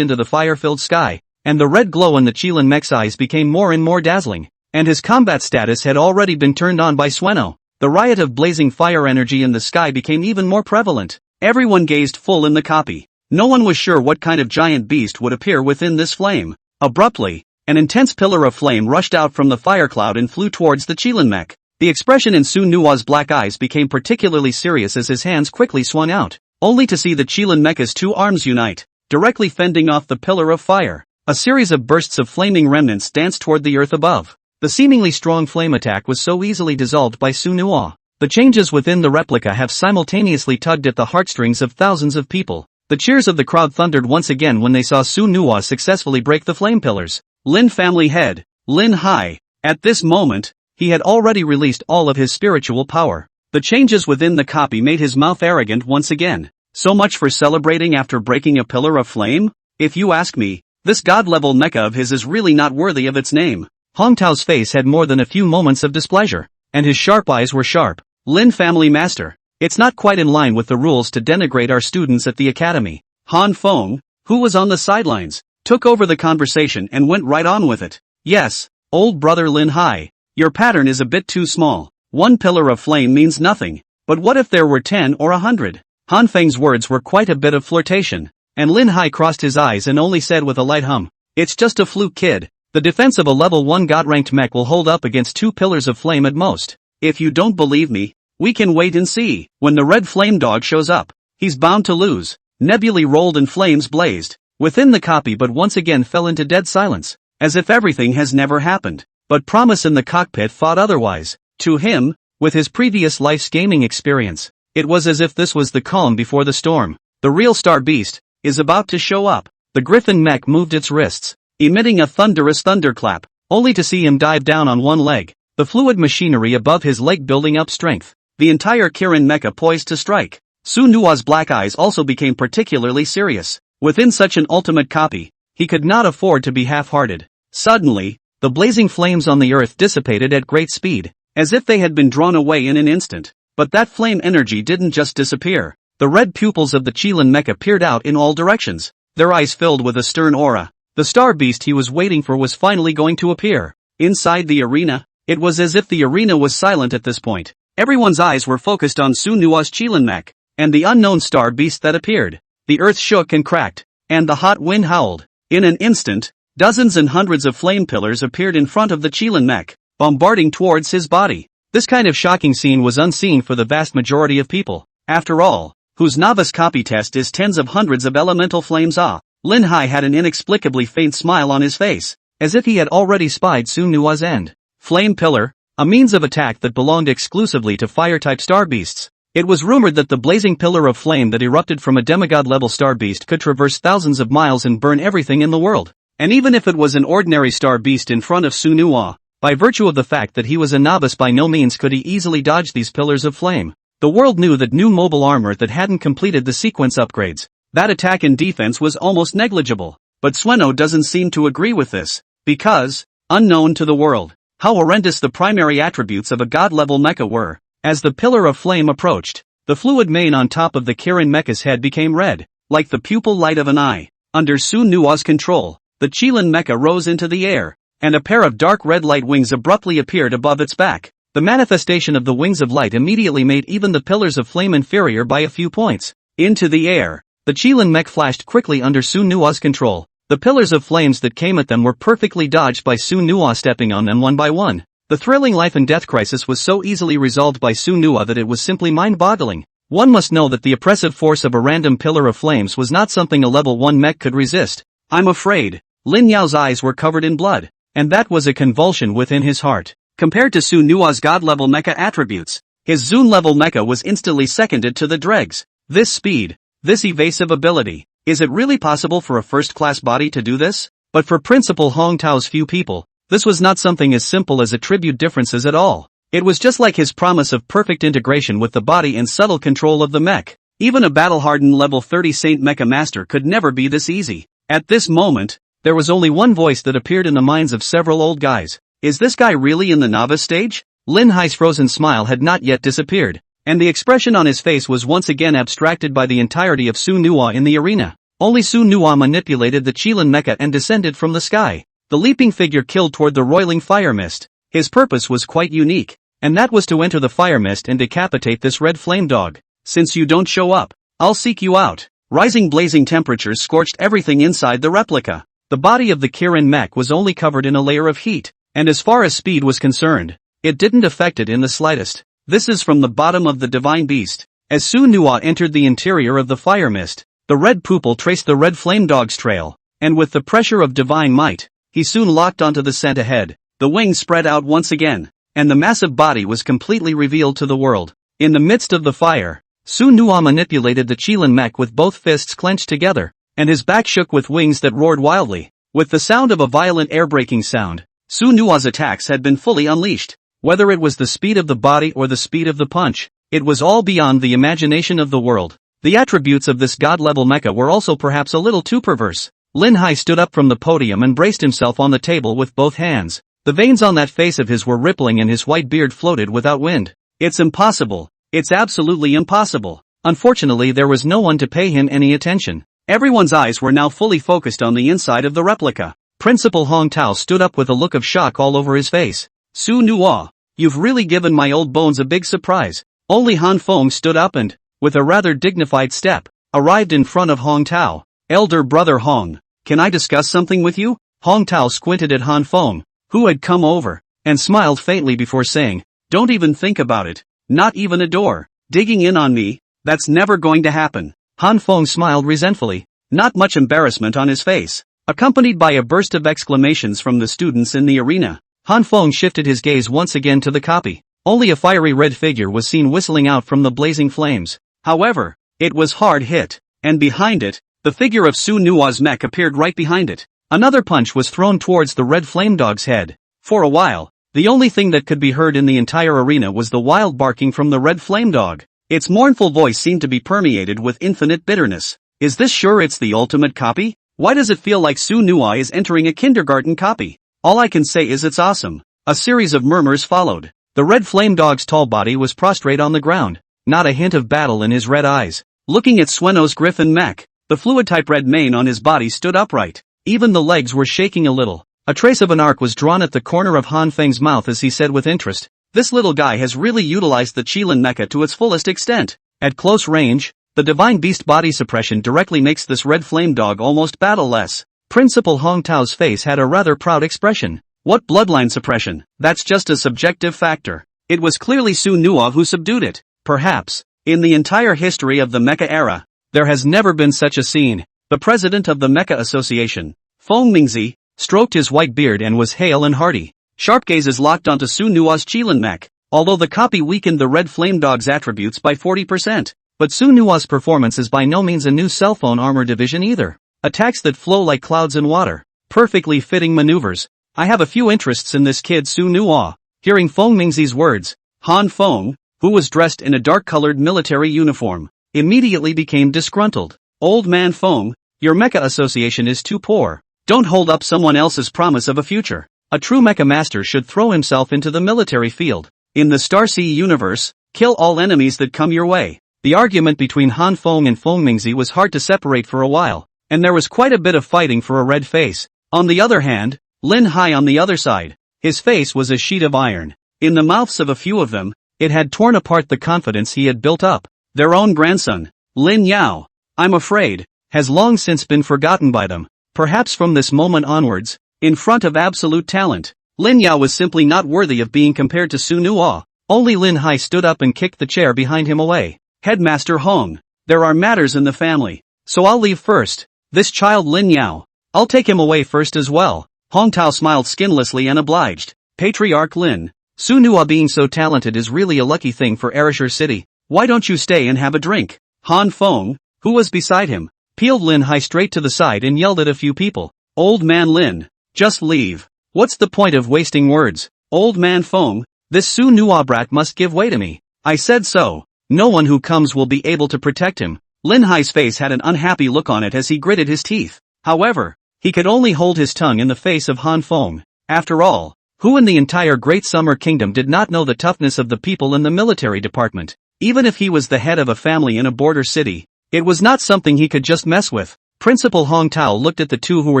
into the fire-filled sky, and the red glow in the Qilin mech's eyes became more and more dazzling, and his combat status had already been turned on by Sueno. The riot of blazing fire energy in the sky became even more prevalent. Everyone gazed full in the copy. No one was sure what kind of giant beast would appear within this flame. Abruptly, an intense pillar of flame rushed out from the fire cloud and flew towards the Qilin mech. The expression in Su Nua's black eyes became particularly serious as his hands quickly swung out, only to see the Qilin mecha's two arms unite, directly fending off the pillar of fire. A series of bursts of flaming remnants danced toward the earth above. The seemingly strong flame attack was so easily dissolved by Sunhwa. The changes within the replica have simultaneously tugged at the heartstrings of thousands of people. The cheers of the crowd thundered once again when they saw Sunhwa successfully break the flame pillars. Lin family head, Lin Hai. At this moment, he had already released all of his spiritual power. The changes within the copy made his mouth arrogant once again. So much for celebrating after breaking a pillar of flame? If you ask me, this god-level mecha of his is really not worthy of its name. Hong Tao's face had more than a few moments of displeasure, and his sharp eyes were sharp. Lin family master, it's not quite in line with the rules to denigrate our students at the academy. Han Feng, who was on the sidelines, took over the conversation and went right on with it. Yes, old brother Lin Hai, your pattern is a bit too small. One pillar of flame means nothing, but what if there were 10 or 100? Han Feng's words were quite a bit of flirtation, and Lin Hai crossed his eyes and only said with a light hum, it's just a fluke, kid. The defense of a level 1 god-ranked mech will hold up against 2 pillars of flame at most. If you don't believe me, we can wait and see. When the red flame dog shows up, he's bound to lose. Nebulae rolled and flames blazed within the copy, but once again fell into dead silence, as if everything has never happened. But Promise in the cockpit thought otherwise. To him, with his previous life's gaming experience, it was as if this was the calm before the storm. The real star beast is about to show up. The griffin mech moved its wrists, emitting a thunderous thunderclap, only to see him dive down on one leg, the fluid machinery above his leg building up strength. The entire Kirin mecha poised to strike. Sunhwa's black eyes also became particularly serious. Within such an ultimate copy, he could not afford to be half-hearted. Suddenly, the blazing flames on the earth dissipated at great speed, as if they had been drawn away in an instant. But that flame energy didn't just disappear. The red pupils of the Qilin mecha peered out in all directions, their eyes filled with a stern aura. The star beast he was waiting for was finally going to appear. Inside the arena, it was as if the arena was silent at this point. Everyone's eyes were focused on Sunhwa's Qilin mech, and the unknown star beast that appeared. The earth shook and cracked, and the hot wind howled. In an instant, dozens and hundreds of flame pillars appeared in front of the Qilin mech, bombarding towards his body. This kind of shocking scene was unseen for the vast majority of people, after all, whose novice copy test is tens of hundreds of elemental flames. Lin Hai had an inexplicably faint smile on his face, as if he had already spied Sunhwa's end. Flame pillar, a means of attack that belonged exclusively to fire-type star beasts. It was rumored that the blazing pillar of flame that erupted from a demigod-level star beast could traverse thousands of miles and burn everything in the world. And even if it was an ordinary star beast in front of Sunhwa, by virtue of the fact that he was a novice, by no means could he easily dodge these pillars of flame. The world knew that new mobile armor that hadn't completed the sequence upgrades, that attack and defense was almost negligible. But Sueno doesn't seem to agree with this, because, unknown to the world, how horrendous the primary attributes of a god-level mecha were. As the pillar of flame approached, the fluid mane on top of the Kirin mecha's head became red, like the pupil light of an eye. Under Sunhwa's control, the Qilin mecha rose into the air, and a pair of dark red light wings abruptly appeared above its back. The manifestation of the wings of light immediately made even the pillars of flame inferior by a few points. Into the air, the Qilin mech flashed quickly under Sunhwa's control. The pillars of flames that came at them were perfectly dodged by Sunhwa, stepping on them one by one. The thrilling life and death crisis was so easily resolved by Sunhwa that it was simply mind-boggling. One must know that the oppressive force of a random pillar of flames was not something a level 1 mech could resist. I'm afraid. Lin Yao's eyes were covered in blood, and that was a convulsion within his heart. Compared to Sunhwa's god-level mecha attributes, his Zun-level mecha was instantly seconded to the dregs. This speed, this evasive ability, is it really possible for a first-class body to do this? But for Principal Hong Tao's few people, this was not something as simple as attribute differences at all. It was just like his promise of perfect integration with the body and subtle control of the mech. Even a battle-hardened level 30 Saint Mecha Master could never be this easy. At this moment, there was only one voice that appeared in the minds of several old guys. Is this guy really in the novice stage? Lin Hai's frozen smile had not yet disappeared, and the expression on his face was once again abstracted by the entirety of Sunhwa in the arena. Only Sunhwa manipulated the Qilin mecha and descended from the sky. The leaping figure killed toward the roiling fire mist. His purpose was quite unique, and that was to enter the fire mist and decapitate this red flame dog. Since you don't show up, I'll seek you out. Rising blazing temperatures scorched everything inside the replica. The body of the Kirin mech was only covered in a layer of heat, and as far as speed was concerned, it didn't affect it in the slightest. This is from the bottom of the divine beast. As Sunhwa entered the interior of the fire mist, the red pupil traced the red flame dog's trail, and with the pressure of divine might, he soon locked onto the scent ahead. The wings spread out once again, and the massive body was completely revealed to the world. In the midst of the fire, Su-Nua manipulated the Qilin mech with both fists clenched together, and his back shook with wings that roared wildly. With the sound of a violent air-breaking sound, Su-Nua's attacks had been fully unleashed. Whether it was the speed of the body or the speed of the punch, it was all beyond the imagination of the world. The attributes of this god-level mecha were also perhaps a little too perverse. Lin Hai stood up from the podium and braced himself on the table with both hands. The veins on that face of his were rippling and his white beard floated without wind. It's impossible. It's absolutely impossible. Unfortunately, there was no one to pay him any attention. Everyone's eyes were now fully focused on the inside of the replica. Principal Hong Tao stood up with a look of shock all over his face. Su-Nua, you've really given my old bones a big surprise. Only Han Feng stood up and, with a rather dignified step, arrived in front of Hong Tao. Elder brother Hong, can I discuss something with you? Hong Tao squinted at Han Feng, who had come over, and smiled faintly before saying, don't even think about it. Not even a door. Digging in on me? That's never going to happen. Han Feng smiled resentfully, not much embarrassment on his face. Accompanied by a burst of exclamations from the students in the arena, Han Feng shifted his gaze once again to the copy. Only a fiery red figure was seen whistling out from the blazing flames. However, it was hard hit, and behind it, the figure of Su-Nua's mech appeared right behind it. Another punch was thrown towards the red flame dog's head. For a while, the only thing that could be heard in the entire arena was the wild barking from the red flame dog. Its mournful voice seemed to be permeated with infinite bitterness. Is this sure it's the ultimate copy? Why does it feel like Su-Nua is entering a kindergarten copy? All I can say is it's awesome. A series of murmurs followed. The red flame dog's tall body was prostrate on the ground, not a hint of battle in his red eyes. Looking at Sueno's griffin mech, the fluid-type red mane on his body stood upright. Even the legs were shaking a little. A trace of an arc was drawn at the corner of Han Feng's mouth as he said with interest, this little guy has really utilized the Qilin mecha to its fullest extent. At close range, the divine beast body suppression directly makes this red flame dog almost battle-less. Principal Hong Tao's face had a rather proud expression. What bloodline suppression? That's just a subjective factor. It was clearly Su-Nua who subdued it. Perhaps, in the entire history of the mecha era, there has never been such a scene. The president of the Mecha Association, Feng Mingzi, stroked his white beard and was hale and hearty. Sharp gazes locked onto Su-Nua's Qilin mech, although the copy weakened the red flame dog's attributes by 40%. But Su-Nua's performance is by no means a new cell phone armor division either. Attacks that flow like clouds in water. Perfectly fitting maneuvers. I have a few interests in this kid Su-Nua. Hearing Feng Mingzi's words, Han Feng, who was dressed in a dark-colored military uniform, immediately became disgruntled. Old man Feng, your Mecha Association is too poor. Don't hold up someone else's promise of a future. A true mecha master should throw himself into the military field. In the Star Sea universe, kill all enemies that come your way. The argument between Han Feng and Feng Mingzi was hard to separate for a while, and there was quite a bit of fighting for a red face. On the other hand, Lin Hai on the other side, his face was a sheet of iron. In the mouths of a few of them, it had torn apart the confidence he had built up. Their own grandson, Lin Yao, I'm afraid, has long since been forgotten by them. Perhaps from this moment onwards, in front of absolute talent, Lin Yao was simply not worthy of being compared to Su-Nua. Only Lin Hai stood up and kicked the chair behind him away. Headmaster Hong, there are matters in the family, so I'll leave first. This child Lin Yao, I'll take him away first as well. Hong Tao smiled skinlessly and obliged. Patriarch Lin, Su-Nua being so talented is really a lucky thing for Erishur City. Why don't you stay and have a drink? Han Feng, who was beside him, peeled Lin Hai straight to the side and yelled at a few people. Old man Lin, just leave. What's the point of wasting words? Old man Feng, this Su-Nua brat must give way to me. I said so. No one who comes will be able to protect him. Lin Hai's face had an unhappy look on it as he gritted his teeth. However, he could only hold his tongue in the face of Han Feng. After all, who in the entire Great Summer Kingdom did not know the toughness of the people in the military department? Even if he was the head of a family in a border city, it was not something he could just mess with. Principal Hong Tao looked at the two who were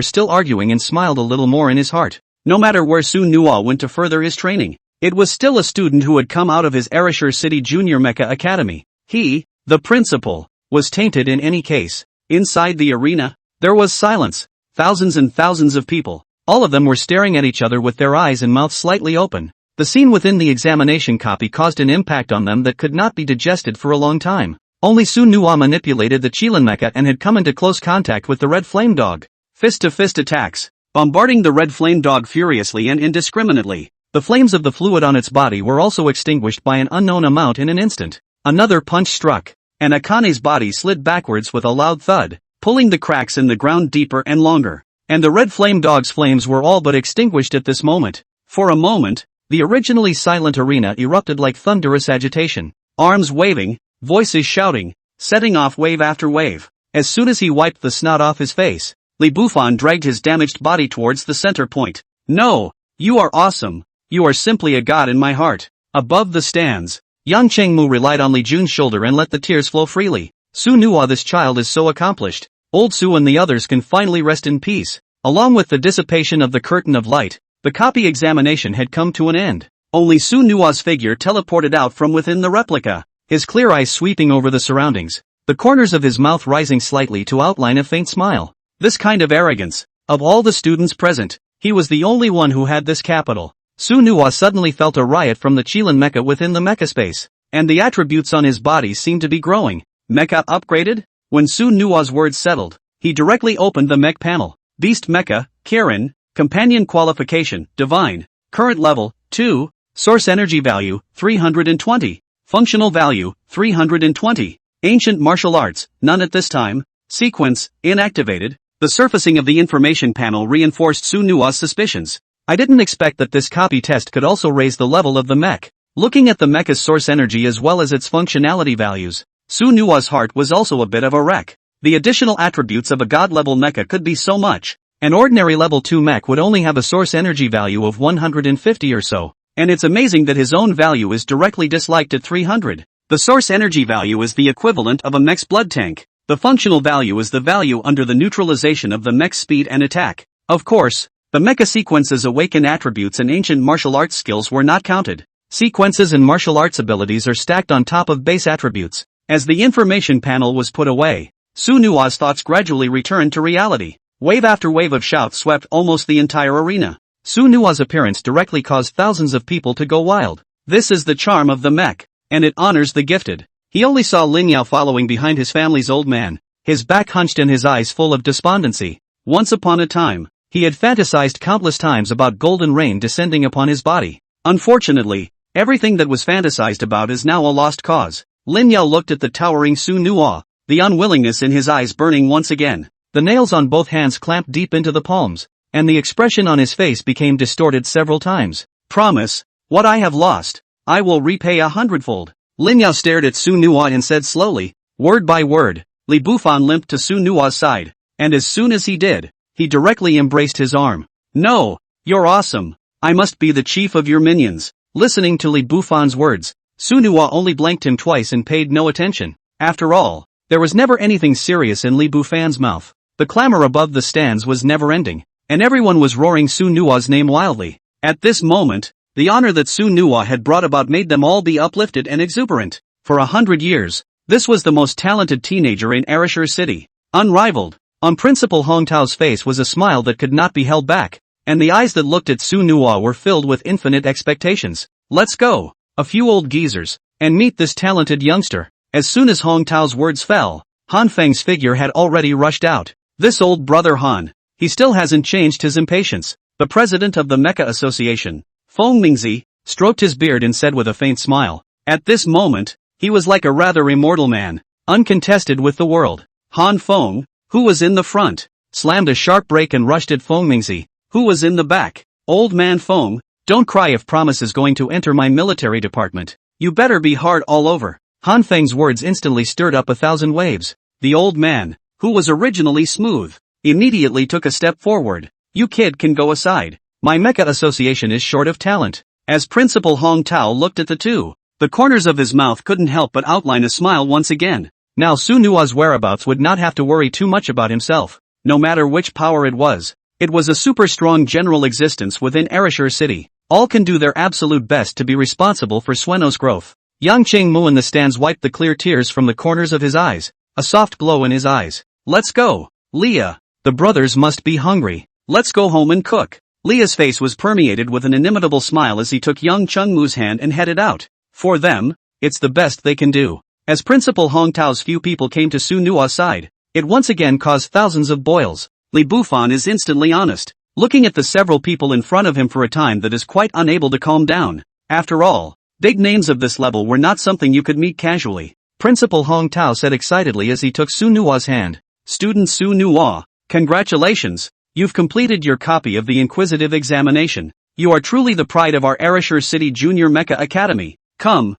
still arguing and smiled a little more in his heart. No matter where Su-Nua went to further his training, it was still a student who had come out of his Erishur City Junior Mecha Academy. He, the principal, was tainted in any case. Inside the arena, there was silence. Thousands and thousands of people, all of them were staring at each other with their eyes and mouths slightly open. The scene within the examination copy caused an impact on them that could not be digested for a long time. Only Su-Nua manipulated the Qilin mecha and had come into close contact with the red flame dog. Fist-to-fist attacks, bombarding the red flame dog furiously and indiscriminately. The flames of the fluid on its body were also extinguished by an unknown amount in an instant. Another punch struck, and Akane's body slid backwards with a loud thud, pulling the cracks in the ground deeper and longer. And the red flame dog's flames were all but extinguished at this moment. For a moment, the originally silent arena erupted like thunderous agitation. Arms waving, voices shouting, setting off wave after wave. As soon as he wiped the snot off his face, Li Bufan dragged his damaged body towards the center point. No! You are awesome! You are simply a god in my heart. Above the stands, Yang Chengmu relied on Li Jun's shoulder and let the tears flow freely. Su Nuwa, this child is so accomplished. Old Su and the others can finally rest in peace. Along with the dissipation of the curtain of light, the copy examination had come to an end. Only Su Nuwa's figure teleported out from within the replica, his clear eyes sweeping over the surroundings, the corners of his mouth rising slightly to outline a faint smile. This kind of arrogance, of all the students present, he was the only one who had this capital. Su Nuwa suddenly felt a riot from the Qilin mecha within the mecha space, and the attributes on his body seemed to be growing. Mecha upgraded? When Su Nuwa's words settled, he directly opened the mech panel. Beast Mecha, Kirin, Companion Qualification, Divine, Current Level, 2, Source Energy Value, 320, Functional Value, 320, Ancient Martial Arts, none at this time, Sequence, inactivated. The surfacing of the information panel reinforced Su Nuwa's suspicions. I didn't expect that this copy test could also raise the level of the mech. Looking at the mecha's source energy as well as its functionality values, Su Nuwa's heart was also a bit of a wreck. The additional attributes of a god-level mecha could be so much. An ordinary level 2 mech would only have a source energy value of 150 or so, and it's amazing that his own value is directly disliked at 300. The source energy value is the equivalent of a mech's blood tank. The functional value is the value under the neutralization of the mech's speed and attack. Of course, the mecha sequence's awakened attributes and ancient martial arts skills were not counted. Sequences and martial arts abilities are stacked on top of base attributes. As the information panel was put away, Su Nuwa's thoughts gradually returned to reality. Wave after wave of shouts swept almost the entire arena. Su Nuwa's appearance directly caused thousands of people to go wild. This is the charm of the mech, and it honors the gifted. He only saw Lin Yao following behind his family's old man, his back hunched and his eyes full of despondency. Once upon a time, he had fantasized countless times about golden rain descending upon his body. Unfortunately, everything that was fantasized about is now a lost cause. Lin Yao looked at the towering Su Nuwa, the unwillingness in his eyes burning once again. The nails on both hands clamped deep into the palms, and the expression on his face became distorted several times. Promise, what I have lost, I will repay 100-fold. Lin Yao stared at Su Nuwa and said slowly, word by word. Li Bufan limped to Su Nuwa's side, and as soon as he did, he directly embraced his arm. No, you're awesome. I must be the chief of your minions. Listening to Li Bufan's words, Su Nuwa only blanked him twice and paid no attention. After all, there was never anything serious in Li Bufan's mouth. The clamor above the stands was never ending, and everyone was roaring Su Nuwa's name wildly. At this moment, the honor that Su Nuwa had brought about made them all be uplifted and exuberant. For 100 years, this was the most talented teenager in Arashur City. Unrivaled. On Principal Hong Tao's face was a smile that could not be held back, and the eyes that looked at Su Nuwa were filled with infinite expectations. Let's go, a few old geezers, and meet this talented youngster. As soon as Hong Tao's words fell, Han Feng's figure had already rushed out. This old brother Han, he still hasn't changed his impatience. The president of the Mecha Association, Feng Mingzi, stroked his beard and said with a faint smile. At this moment, he was like a rather immortal man, uncontested with the world. Han Feng, who was in the front, slammed a sharp brake and rushed at Feng Mingzi, who was in the back. Old man Feng, don't cry if Promise is going to enter my military department. You better be hard all over. Han Feng's words instantly stirred up 1,000 waves. The old man, who was originally smooth, immediately took a step forward. You kid can go aside. My Mecha Association is short of talent. As Principal Hong Tao looked at the two, the corners of his mouth couldn't help but outline a smile once again. Now Su Nuwa's whereabouts would not have to worry too much about himself. No matter which power it was a super strong general existence within Arashur City. All can do their absolute best to be responsible for Sueno's growth. Yang Chengmu in the stands wiped the clear tears from the corners of his eyes, a soft glow in his eyes. Let's go, Leah. The brothers must be hungry. Let's go home and cook. Leah's face was permeated with an inimitable smile as he took young Chengmu's hand and headed out. For them, it's the best they can do. As Principal Hong Tao's few people came to Su Nuwa's side, it once again caused thousands of boils. Li Bufan is instantly honest, looking at the several people in front of him for a time that is quite unable to calm down. After all, big names of this level were not something you could meet casually. Principal Hong Tao said excitedly as he took Su Nua's hand. Student Su Nua, congratulations, you've completed your copy of the Inquisitive examination. You are truly the pride of our Ereshur City Junior Mecha Academy. Come,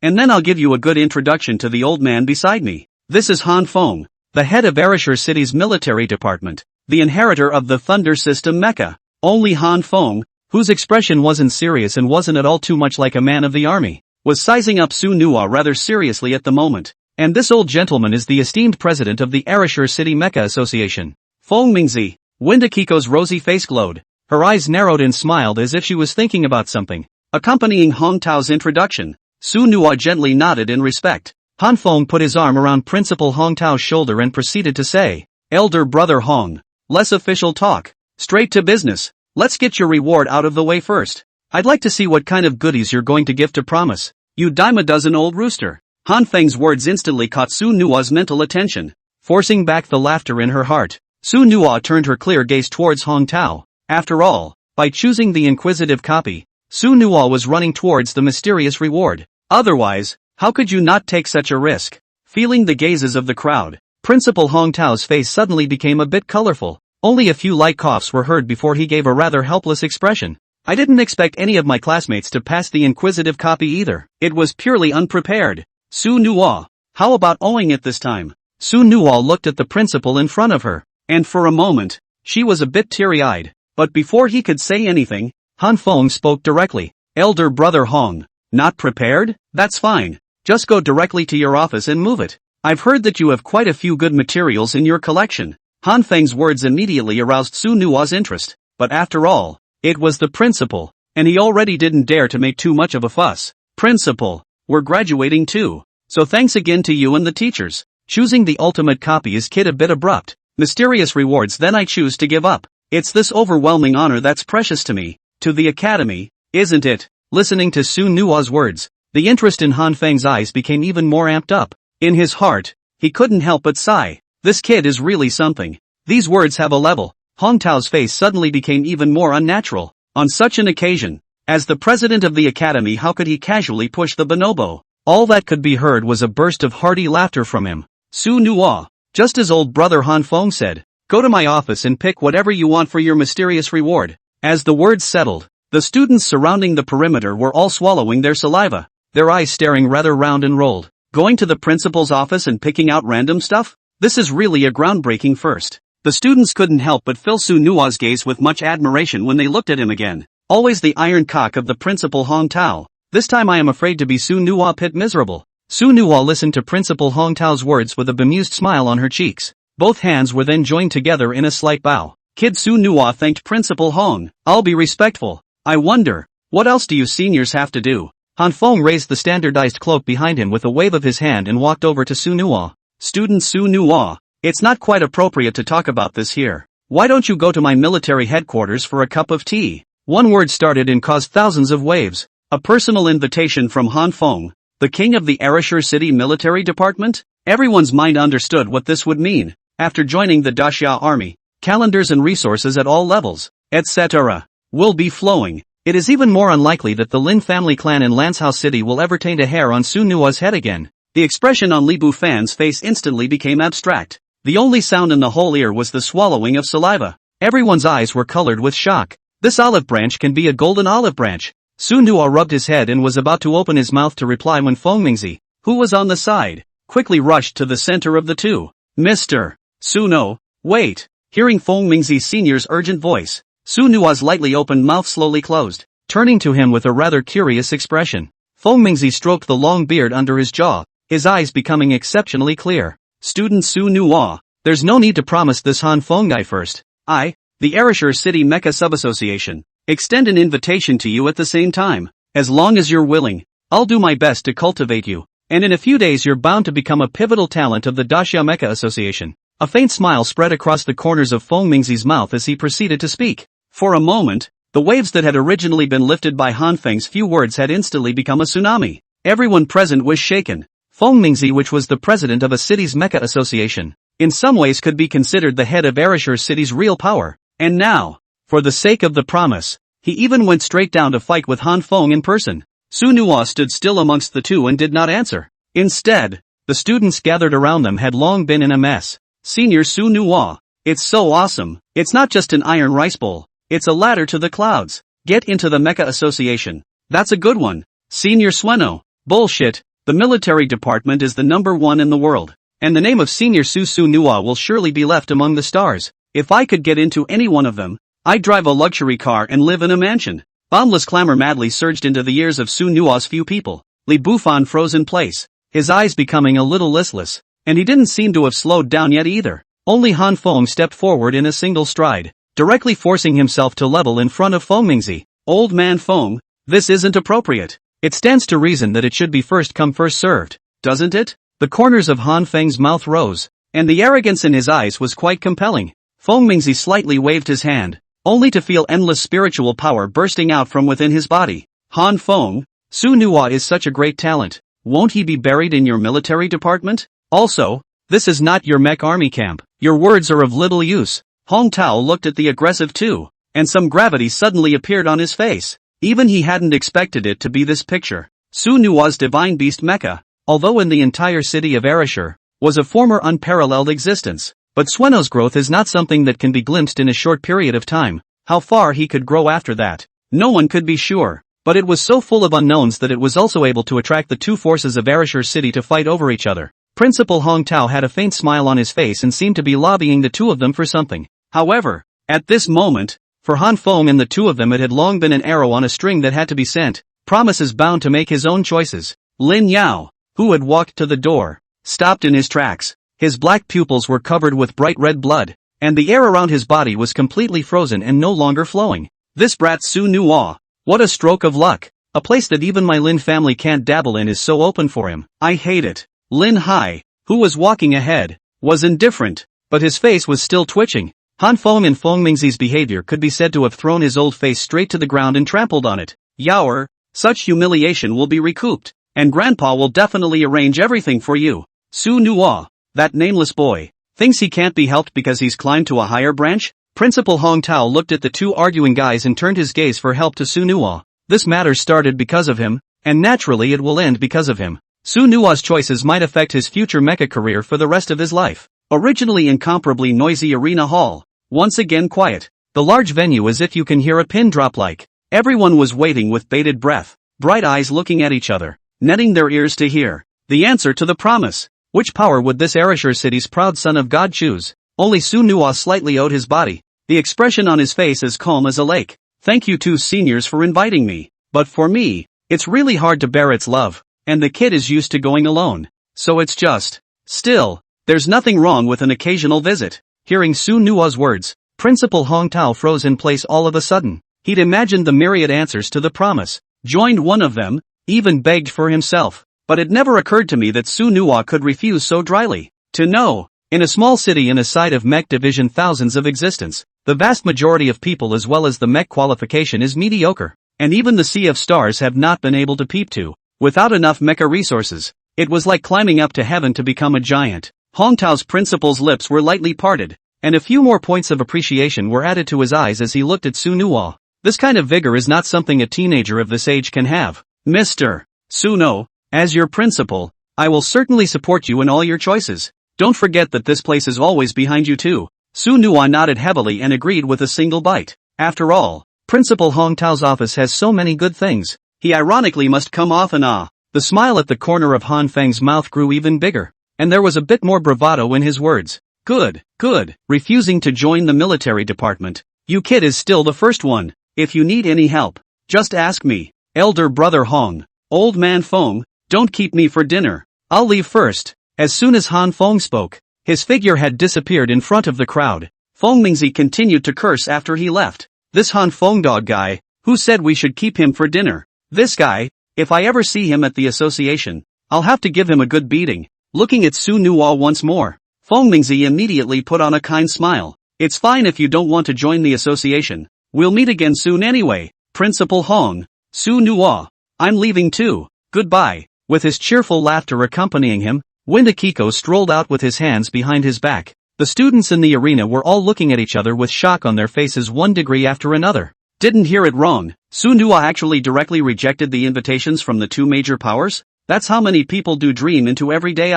and then I'll give you a good introduction to the old man beside me. This is Han Feng, the head of Ereshur City's military department, the inheritor of the Thunder System Mecha. Only Han Feng, whose expression wasn't serious and wasn't at all too much like a man of the army, was sizing up Su Nua rather seriously at the moment. And this old gentleman is the esteemed president of the Ereshur City Mecha Association. Feng Mingzi. Windakiko's rosy face glowed. Her eyes narrowed and smiled as if she was thinking about something. Accompanying Hong Tao's introduction, Su Nua gently nodded in respect. Han Feng put his arm around Principal Hong Tao's shoulder and proceeded to say, Elder Brother Hong, less official talk, straight to business. Let's get your reward out of the way first. I'd like to see what kind of goodies you're going to give to promise. You dime a dozen old rooster. Han Feng's words instantly caught Su Nua's mental attention, forcing back the laughter in her heart. Su Nua turned her clear gaze towards Hong Tao. After all, by choosing the Inquisitive copy, Su Nua was running towards the mysterious reward. Otherwise, how could you not take such a risk? Feeling the gazes of the crowd, Principal Hong Tao's face suddenly became a bit colorful. Only a few light coughs were heard before he gave a rather helpless expression. I didn't expect any of my classmates to pass the Inquisitive copy either. It was purely unprepared. Su Nua, how about owing it this time? Su Nua looked at the principal in front of her, and for a moment, she was a bit teary-eyed. But before he could say anything, Han Feng spoke directly. Elder Brother Hong, not prepared? That's fine. Just go directly to your office and move it. I've heard that you have quite a few good materials in your collection. Han Feng's words immediately aroused Su Nua's interest, but after all, it was the principal, and he already didn't dare to make too much of a fuss. Principal, we're graduating too, so thanks again to you and the teachers. Choosing the ultimate copy is a bit abrupt. Mysterious rewards then I choose to give up. It's this overwhelming honor that's precious to me, to the academy, isn't it? Listening to Su Nua's words, the interest in Han Feng's eyes became even more amped up. In his heart, he couldn't help but sigh. This kid is really something. These words have a level. Hong Tao's face suddenly became even more unnatural. On such an occasion, as the president of the academy, how could he casually push the bonobo? All that could be heard was a burst of hearty laughter from him. Su Nua, just as old brother Han Feng said, go to my office and pick whatever you want for your mysterious reward. As the words settled, the students surrounding the perimeter were all swallowing their saliva, their eyes staring rather round and rolled. Going to the principal's office and picking out random stuff? This is really a groundbreaking first. The students couldn't help but fill Su Nua's gaze with much admiration when they looked at him again. Always the iron cock of the principal Hong Tao. This time I am afraid to be Su Nua pit miserable. Su Nua listened to Principal Hong Tao's words with a bemused smile on her cheeks. Both hands were then joined together in a slight bow. Kid Su Nua thanked Principal Hong. I'll be respectful. I wonder, what else do you seniors have to do? Han Feng raised the standardized cloak behind him with a wave of his hand and walked over to Su Nua. Student Su Nua, it's not quite appropriate to talk about this here. Why don't you go to my military headquarters for a cup of tea? One word started and caused thousands of waves. A personal invitation from Han Feng, the king of the Ereshur City Military Department? Everyone's mind understood what this would mean. After joining the Daxia army, calendars and resources at all levels, etc., will be flowing. It is even more unlikely that the Lin family clan in Lancehao City will ever taint a hair on Su Nua's head again. The expression on Li Bufan's face instantly became abstract. The only sound in the whole ear was the swallowing of saliva. Everyone's eyes were colored with shock. This olive branch can be a golden olive branch. Su Nua rubbed his head and was about to open his mouth to reply when Feng Mingzi, who was on the side, quickly rushed to the center of the two. Mr. Suno, wait. Hearing Feng Mingzi Sr.'s urgent voice, Su Nua's lightly opened mouth slowly closed, turning to him with a rather curious expression. Feng Mingzi stroked the long beard under his jaw, his eyes becoming exceptionally clear. Student Su Nua, there's no need to promise this Han Feng guy first. I, the Ereshur City Mecha Sub-Association, extend an invitation to you at the same time. As long as you're willing, I'll do my best to cultivate you, and in a few days you're bound to become a pivotal talent of the Daxia Mecha Association. A faint smile spread across the corners of Feng Mingzi's mouth as he proceeded to speak. For a moment, the waves that had originally been lifted by Han Feng's few words had instantly become a tsunami. Everyone present was shaken. Feng Mingzi, which was the president of a city's mecha association, in some ways could be considered the head of Ereshur City's real power. And now, for the sake of the promise, he even went straight down to fight with Han Feng in person. Su Nuo stood still amongst the two and did not answer. Instead, the students gathered around them had long been in a mess. Senior Su Nuo, it's so awesome. It's not just an iron rice bowl. It's a ladder to the clouds. Get into the Mecha Association. That's a good one. Senior Sueno, bullshit. The military department is the #1 in the world. And the name of Senior Su Nuo will surely be left among the stars. If I could get into any one of them, I'd drive a luxury car and live in a mansion. Boundless clamor madly surged into the ears of Su Nuo's few people. Li Bufan froze in place, his eyes becoming a little listless, and he didn't seem to have slowed down yet either. Only Han Feng stepped forward in a single stride, directly forcing himself to level in front of Feng Mingzi. Old man Feng, this isn't appropriate. It stands to reason that it should be first come first served, doesn't it? The corners of Han Feng's mouth rose, and the arrogance in his eyes was quite compelling. Feng Mingzi slightly waved his hand, only to feel endless spiritual power bursting out from within his body. Han Feng, Su Nuo is such a great talent. Won't he be buried in your military department? Also, this is not your mech army camp. Your words are of little use. Hong Tao looked at the aggressive too, and some gravity suddenly appeared on his face. Even he hadn't expected it to be this picture. Su Nuo's divine beast Mecha, although in the entire city of Ereshur, was a former unparalleled existence. But Sueno's growth is not something that can be glimpsed in a short period of time. How far he could grow after that, no one could be sure. But it was so full of unknowns that it was also able to attract the two forces of Ereshur City to fight over each other. Principal Hong Tao had a faint smile on his face and seemed to be lobbying the two of them for something. However, at this moment, for Han Feng and the two of them it had long been an arrow on a string that had to be sent. Promises bound to make his own choices. Lin Yao, who had walked to the door, stopped in his tracks. His black pupils were covered with bright red blood, and the air around his body was completely frozen and no longer flowing. This brat Su Nuo, what a stroke of luck. A place that even my Lin family can't dabble in is so open for him. I hate it. Lin Hai, who was walking ahead, was indifferent, but his face was still twitching. Han Feng and Feng Mingzi's behavior could be said to have thrown his old face straight to the ground and trampled on it. Yaoer, such humiliation will be recouped, and Grandpa will definitely arrange everything for you. Su Nuo, that nameless boy, thinks he can't be helped because he's climbed to a higher branch? Principal Hong Tao looked at the two arguing guys and turned his gaze for help to Su Nuo. This matter started because of him, and naturally it will end because of him. Su Nuo's choices might affect his future mecha career for the rest of his life. Originally incomparably noisy arena hall, once again quiet. The large venue as if you can hear a pin drop like. Everyone was waiting with bated breath, bright eyes looking at each other, netting their ears to hear the answer to the promise. Which power would this Ereshur City's proud son of God choose? Only Su Nuo slightly owed his body, the expression on his face as calm as a lake. Thank you two seniors for inviting me, but for me, it's really hard to bear its love, and the kid is used to going alone, so it's just. Still, there's nothing wrong with an occasional visit. Hearing Su Nuo's words, Principal Hong Tao froze in place all of a sudden. He'd imagined the myriad answers to the promise, joined one of them, even begged for himself. But it never occurred to me that Su Nuo could refuse so dryly. To know, in a small city in a side of mech division thousands of existence, the vast majority of people as well as the mech qualification is mediocre, and even the Sea of Stars have not been able to peep to, without enough mecha resources. It was like climbing up to heaven to become a giant. Hong Tao's principal's lips were lightly parted, and a few more points of appreciation were added to his eyes as he looked at Su Nuo. This kind of vigor is not something a teenager of this age can have. Mr. Suno, as your principal, I will certainly support you in all your choices. Don't forget that this place is always behind you too. Su Nuo nodded heavily and agreed with a single bite. After all, Principal Hong Tao's office has so many good things. He ironically must come off an ah. The smile at the corner of Han Feng's mouth grew even bigger, and there was a bit more bravado in his words. Good, good. Refusing to join the military department. You kid is still the first one. If you need any help, just ask me. Elder brother Hong. Old man Feng, don't keep me for dinner. I'll leave first. As soon as Han Feng spoke, his figure had disappeared in front of the crowd. Feng Mingzi continued to curse after he left. This Han Feng dog guy, who said we should keep him for dinner? This guy, if I ever see him at the association, I'll have to give him a good beating. Looking at Su Nuo once more, Feng Mingzi immediately put on a kind smile. It's fine if you don't want to join the association. We'll meet again soon anyway. Principal Hong, Su Nuo, I'm leaving too. Goodbye. With his cheerful laughter accompanying him, When Akiko strolled out with his hands behind his back, the students in the arena were all looking at each other with shock on their faces, one degree after another. Didn't hear it wrong, Sunhwa actually directly rejected the invitations from the two major powers? That's how many people do dream into every day.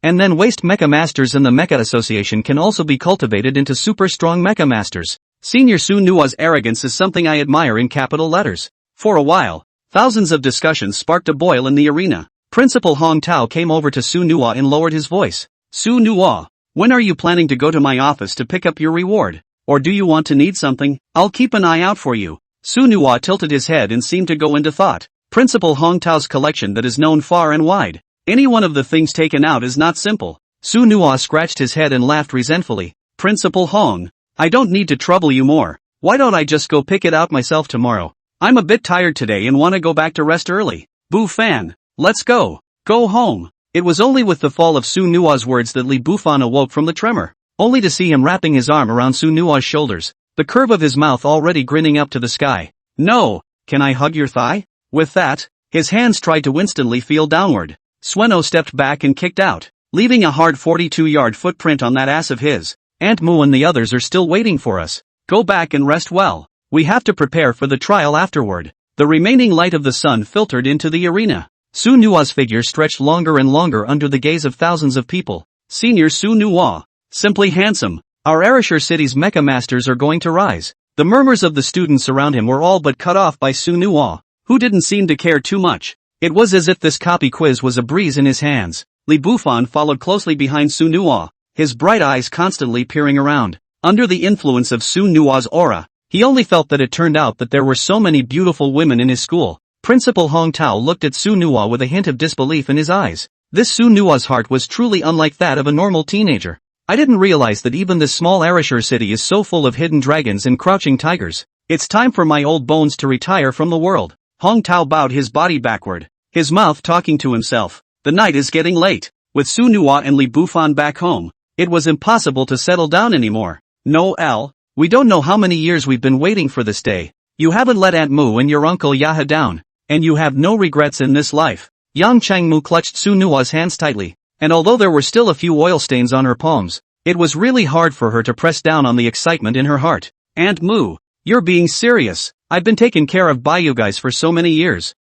And then waste mecha masters in the Mecha Association can also be cultivated into super strong mecha masters. Senior Sunhwa's arrogance is something I admire in capital letters. For a while, thousands of discussions sparked a boil in the arena. Principal Hong Tao came over to Sunhwa and lowered his voice. Sunhwa, when are you planning to go to my office to pick up your reward? Or do you want to need something? I'll keep an eye out for you. Sunhwa tilted his head and seemed to go into thought. Principal Hong Tao's collection that is known far and wide. Any one of the things taken out is not simple. Sunhwa scratched his head and laughed resentfully. Principal Hong, I don't need to trouble you more. Why don't I just go pick it out myself tomorrow? I'm a bit tired today and want to go back to rest early. Boo Fan, let's go. Go home. It was only with the fall of Sunhwa's words that Li Bufan awoke from the tremor, only to see him wrapping his arm around Sunhwa's shoulders, the curve of his mouth already grinning up to the sky. No, can I hug your thigh? With that, his hands tried to instantly feel downward. Sueno stepped back and kicked out, leaving a hard 42-yard footprint on that ass of his. Aunt Mu and the others are still waiting for us. Go back and rest well. We have to prepare for the trial afterward. The remaining light of the sun filtered into the arena. Sunhwa's figure stretched longer and longer under the gaze of thousands of people. Senior Sunhwa, simply handsome. Our Arashur City's mecha masters are going to rise. The murmurs of the students around him were all but cut off by Sunhwa, who didn't seem to care too much. It was as if this copy quiz was a breeze in his hands. Li Bufan followed closely behind Sunhwa, his bright eyes constantly peering around. Under the influence of Sunhwa's aura, he only felt that it turned out that there were so many beautiful women in his school. Principal Hong Tao looked at Sunhwa with a hint of disbelief in his eyes. This Sunhwa's heart was truly unlike that of a normal teenager. I didn't realize that even this small Arashur city is so full of hidden dragons and crouching tigers. It's time for my old bones to retire from the world. Hong Tao bowed his body backward, his mouth talking to himself. The night is getting late. With Sunhwa and Li Bufan back home, it was impossible to settle down anymore. No, L, we don't know how many years we've been waiting for this day. You haven't let Aunt Mu and your uncle Yaha down, and you have no regrets in this life. Yang Changmu clutched Sunhwa's hands tightly, and although there were still a few oil stains on her palms, it was really hard for her to press down on the excitement in her heart. Aunt Mu, you're being serious. I've been taken care of by you guys for so many years.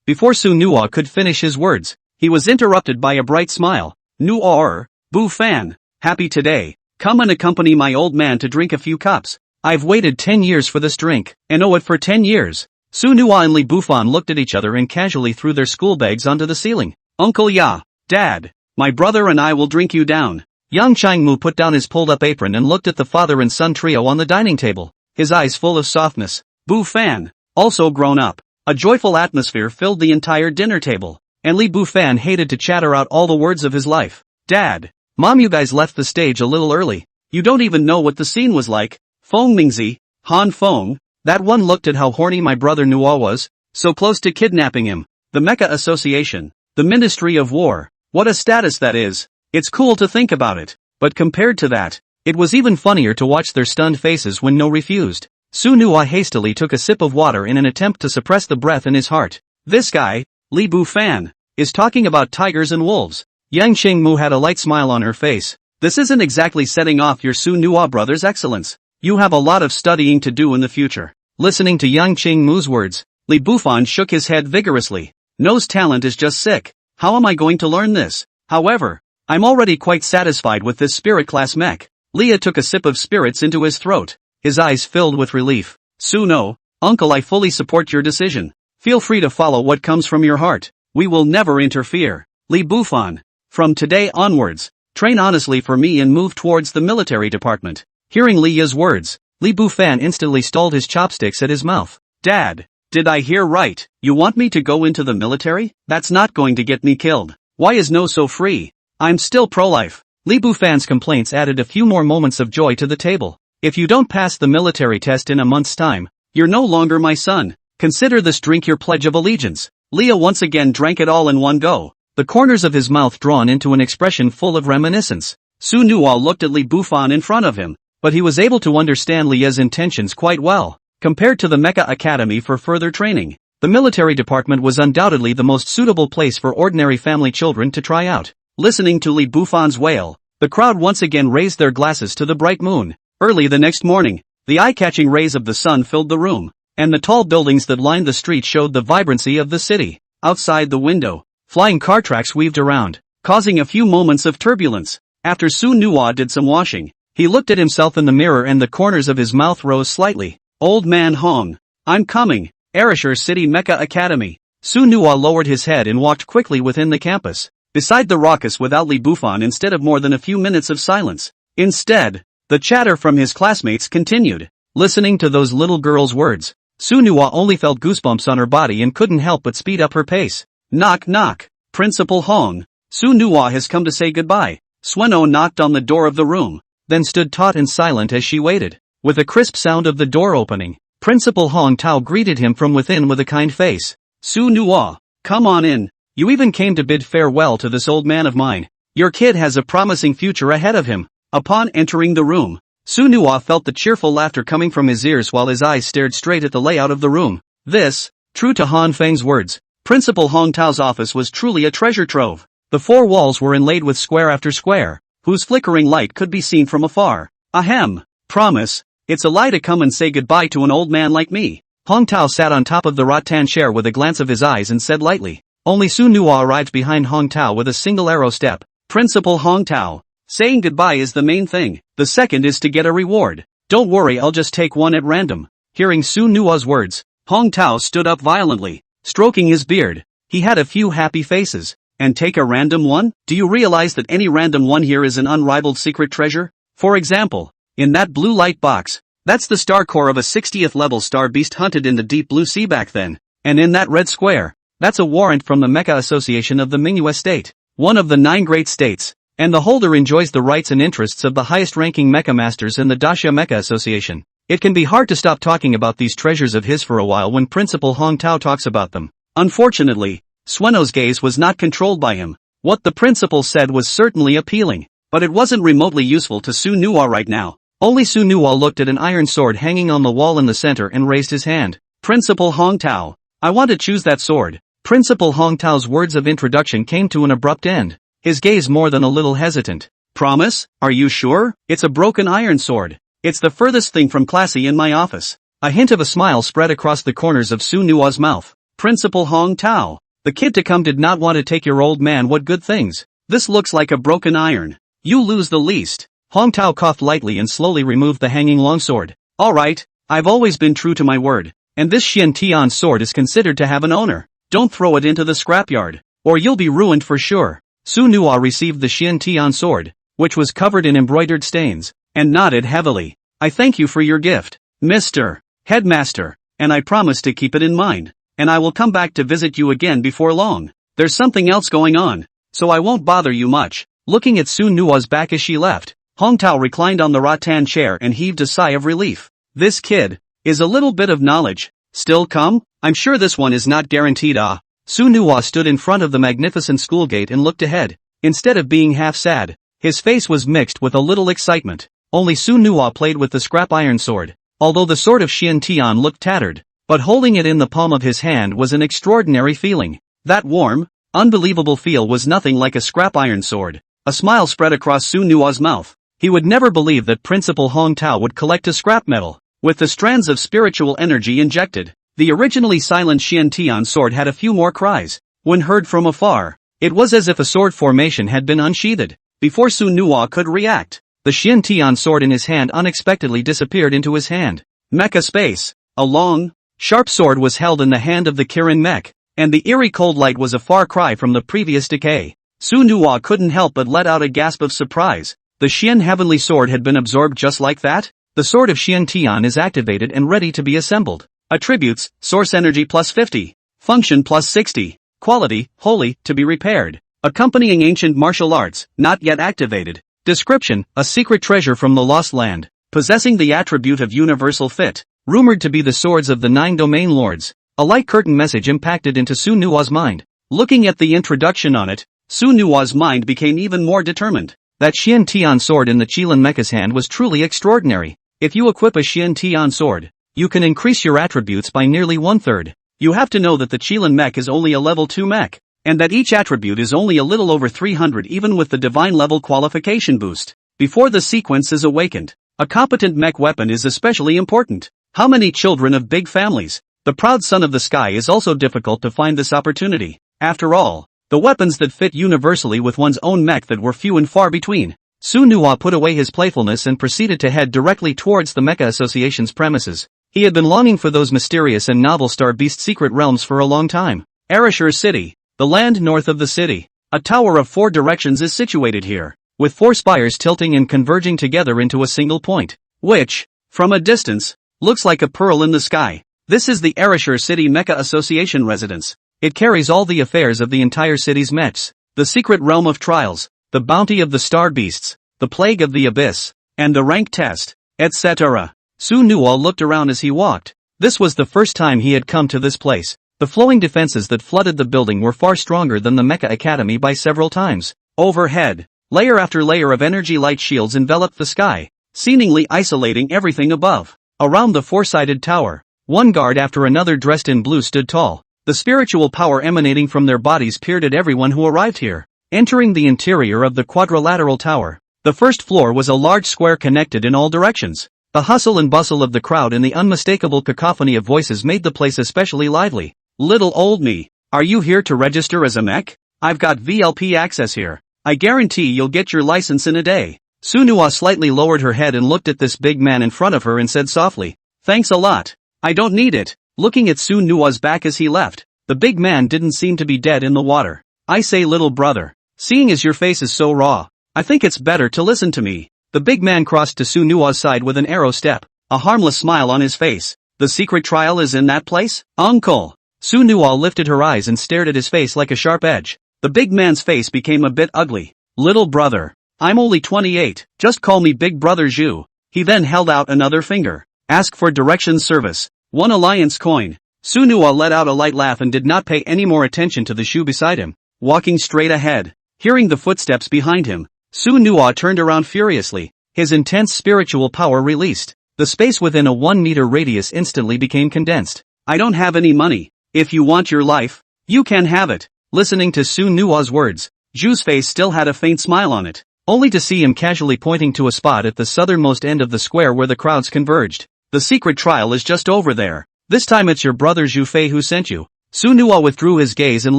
Before Sunhwa could finish his words, he was interrupted by a bright smile. Boo Fan, happy today. Come and accompany my old man to drink a few cups. I've waited 10 years for this drink, and owe it for 10 years. Sunhwa and Li Bufan looked at each other and casually threw their school bags onto the ceiling. Uncle Ya, Dad, my brother and I will drink you down. Yang Changmu put down his pulled-up apron and looked at the father and son trio on the dining table, his eyes full of softness. Boo Fan, also grown up. A joyful atmosphere filled the entire dinner table, and Li Bufan hated to chatter out all the words of his life. Dad, Mom, you guys left the stage a little early. You don't even know what the scene was like. Feng Mingzi, Han Feng, that one looked at how horny my brother Nua was, so close to kidnapping him. The Mecha Association, the Ministry of War, what a status that is. It's cool to think about it, but compared to that, it was even funnier to watch their stunned faces when no refused. Sunhwa hastily took a sip of water in an attempt to suppress the breath in his heart. This guy, Li Bufan, is talking about tigers and wolves. Yang Chengmu had a light smile on her face. This isn't exactly setting off your Sunhwa brother's excellence. You have a lot of studying to do in the future. Listening to Yang Chengmu's words, Li Bufan shook his head vigorously. No's talent is just sick. How am I going to learn this? However, I'm already quite satisfied with this spirit class mech. Leah took a sip of spirits into his throat, his eyes filled with relief. Suno, Uncle, I fully support your decision. Feel free to follow what comes from your heart. We will never interfere. Li Bufan, from today onwards, train honestly for me and move towards the military department. Hearing Leah's words, Li Bufan instantly stalled his chopsticks at his mouth. Dad, did I hear right? You want me to go into the military? That's not going to get me killed. Why is No so free? I'm still pro-life. Li Bufan's complaints added a few more moments of joy to the table. If you don't pass the military test in a month's time, you're no longer my son. Consider this drink your pledge of allegiance. Leah once again drank it all in one go, the corners of his mouth drawn into an expression full of reminiscence. Sunhwa looked at Li Bufan in front of him, but he was able to understand Leah's intentions quite well. Compared to the Mecha Academy for further training, the military department was undoubtedly the most suitable place for ordinary family children to try out. Listening to Li Bufan's wail, the crowd once again raised their glasses to the bright moon. Early the next morning, the eye-catching rays of the sun filled the room, and the tall buildings that lined the street showed the vibrancy of the city. Outside the window, flying car tracks weaved around, causing a few moments of turbulence. After Su Nuwa did some washing, he looked at himself in the mirror and the corners of his mouth rose slightly. Old man Hong. I'm coming. Erishur City Mecha Academy. Su Nuwa lowered his head and walked quickly within the campus, beside the raucous without Li Bufan instead of more than a few minutes of silence. Instead, the chatter from his classmates continued. Listening to those little girls' words, Su Nuwa only felt goosebumps on her body and couldn't help but speed up her pace. Knock knock. Principal Hong. Su Nuwa has come to say goodbye. Sueno knocked on the door of the room, then stood taut and silent as she waited. With a crisp sound of the door opening, Principal Hong Tao greeted him from within with a kind face. Su Nuwa, come on in. You even came to bid farewell to this old man of mine. Your kid has a promising future ahead of him. Upon entering the room, Su Nuwa felt the cheerful laughter coming from his ears while his eyes stared straight at the layout of the room. This, true to Han Feng's words, Principal Hong Tao's office was truly a treasure trove. The four walls were inlaid with square after square, whose flickering light could be seen from afar. Ahem. Promise, it's a lie to come and say goodbye to an old man like me. Hong Tao sat on top of the rattan chair with a glance of his eyes and said lightly. Only Su Nuwa arrived behind Hong Tao with a single arrow step. Principal Hong Tao, saying goodbye is the main thing. The second is to get a reward. Don't worry, I'll just take one at random. Hearing Su Nuwa's words, Hong Tao stood up violently, stroking his beard. He had a few happy faces. And take a random one? Do you realize that any random one here is an unrivaled secret treasure? For example, in that blue light box, that's the star core of a 60th level star beast hunted in the deep blue sea back then. And in that red square, that's a warrant from the Mecha Association of the Manhwa State, one of the 9 great states, and the holder enjoys the rights and interests of the highest-ranking Mecha Masters in the Dacia Mecha Association. It can be hard to stop talking about these treasures of his for a while when Principal Hong Tao talks about them. Unfortunately, Sueno's gaze was not controlled by him. What the principal said was certainly appealing, but it wasn't remotely useful to Su Nuwa right now. Only Su Nuwa looked at an iron sword hanging on the wall in the center and raised his hand. Principal Hong Tao, I want to choose that sword. Principal Hong Tao's words of introduction came to an abrupt end, his gaze more than a little hesitant. Promise? Are you sure? It's a broken iron sword. It's the furthest thing from classy in my office. A hint of a smile spread across the corners of Su Nuwa's mouth. Principal Hong Tao, the kid to come did not want to take your old man what good things. This looks like a broken iron. You lose the least. Hong Tao coughed lightly and slowly removed the hanging longsword. Alright, I've always been true to my word, and this Xian Tian sword is considered to have an owner. Don't throw it into the scrapyard, or you'll be ruined for sure. Su Nuwa received the Xian Tian sword, which was covered in embroidered stains, and nodded heavily. I thank you for your gift, Mr. Headmaster, and I promise to keep it in mind. And I will come back to visit you again before long. There's something else going on, so I won't bother you much. Looking at Su Nuwa's back as she left, Hong Tao reclined on the rattan chair and heaved a sigh of relief. This kid is a little bit of knowledge. Still come? I'm sure this one is not guaranteed. Su Nuwa stood in front of the magnificent school gate and looked ahead. Instead of being half sad, his face was mixed with a little excitement. Only Su Nuwa played with the scrap iron sword, although the sword of Xian Tian looked tattered. But holding it in the palm of his hand was an extraordinary feeling. That warm, unbelievable feel was nothing like a scrap iron sword. A smile spread across Su Nuwa's mouth. He would never believe that Principal Hong Tao would collect a scrap metal, with the strands of spiritual energy injected. The originally silent Xian Tian sword had a few more cries. When heard from afar, it was as if a sword formation had been unsheathed. Before Su Nuwa could react, the Xian Tian sword in his hand unexpectedly disappeared into his hand. Mecha space. A long, sharp sword was held in the hand of the Kirin mech, and the eerie cold light was a far cry from the previous decay. Su Nuwa couldn't help but let out a gasp of surprise. The Xian heavenly sword had been absorbed just like that? The sword of Xian Tian is activated and ready to be assembled. Attributes, source energy plus 50. Function plus 60. Quality, holy, to be repaired. Accompanying ancient martial arts, not yet activated. Description, a secret treasure from the lost land, possessing the attribute of universal fit. Rumored to be the swords of the 9 domain lords. A light curtain message impacted into Su Nuwa's mind. Looking at the introduction on it, Su Nuwa's mind became even more determined. That Xian Tian sword in the Qilin Mecha's hand was truly extraordinary. If you equip a Xian Tian sword, you can increase your attributes by nearly 1/3. You have to know that the Qilin Mech is only a level 2 mech. and that each attribute is only a little over 300 even with the divine level qualification boost. Before the sequence is awakened, a competent mech weapon is especially important. How many children of big families? The proud son of the sky is also difficult to find this opportunity. After all, the weapons that fit universally with one's own mech that were few and far between. Sunhwa put away his playfulness and proceeded to head directly towards the Mecha Association's premises. He had been longing for those mysterious and novel Star Beast secret realms for a long time. Arashur City, the land north of the city. A tower of 4 directions is situated here, with 4 spires tilting and converging together into a single point, which, from a distance, looks like a pearl in the sky. This is the Arashur City Mecha Association residence. It carries all the affairs of the entire city's mechs, the secret realm of trials, the bounty of the star beasts, the plague of the abyss, and the rank test, etc. Sunhwa looked around as he walked. This was the first time he had come to this place. The flowing defenses that flooded the building were far stronger than the Mecha Academy by several times. Overhead, layer after layer of energy light shields enveloped the sky, seemingly isolating everything above. Around the 4-sided tower, one guard after another dressed in blue stood tall. The spiritual power emanating from their bodies peered at everyone who arrived here. Entering the interior of the quadrilateral tower, the first floor was a large square connected in all directions. The hustle and bustle of the crowd and the unmistakable cacophony of voices made the place especially lively. Little old me, are you here to register as a mech? I've got VLP access here. I guarantee you'll get your license in a day. Sunhwa slightly lowered her head and looked at this big man in front of her and said softly, "Thanks a lot. I don't need it." Looking at Sunhwa's back as he left, the big man didn't seem to be dead in the water. "I say, little brother, seeing as your face is so raw, I think it's better to listen to me." The big man crossed to Sunhwa's side with an arrow step, a harmless smile on his face. "The secret trial is in that place, uncle?" Sunhwa lifted her eyes and stared at his face like a sharp edge. The big man's face became a bit ugly. "Little brother, I'm only 28, just call me Big Brother Zhu." He then held out another finger. "Ask for directions service. 1 alliance coin." Sunhwa let out a light laugh and did not pay any more attention to the shoe beside him. Walking straight ahead, hearing the footsteps behind him, Sunhwa turned around furiously, his intense spiritual power released. The space within a 1-meter radius instantly became condensed. "I don't have any money. If you want your life, you can have it." Listening to Sunhwa's words, Zhu's face still had a faint smile on it, only to see him casually pointing to a spot at the southernmost end of the square where the crowds converged. "The secret trial is just over there. This time it's your brother Zhu Fei who sent you." Sunhwa withdrew his gaze and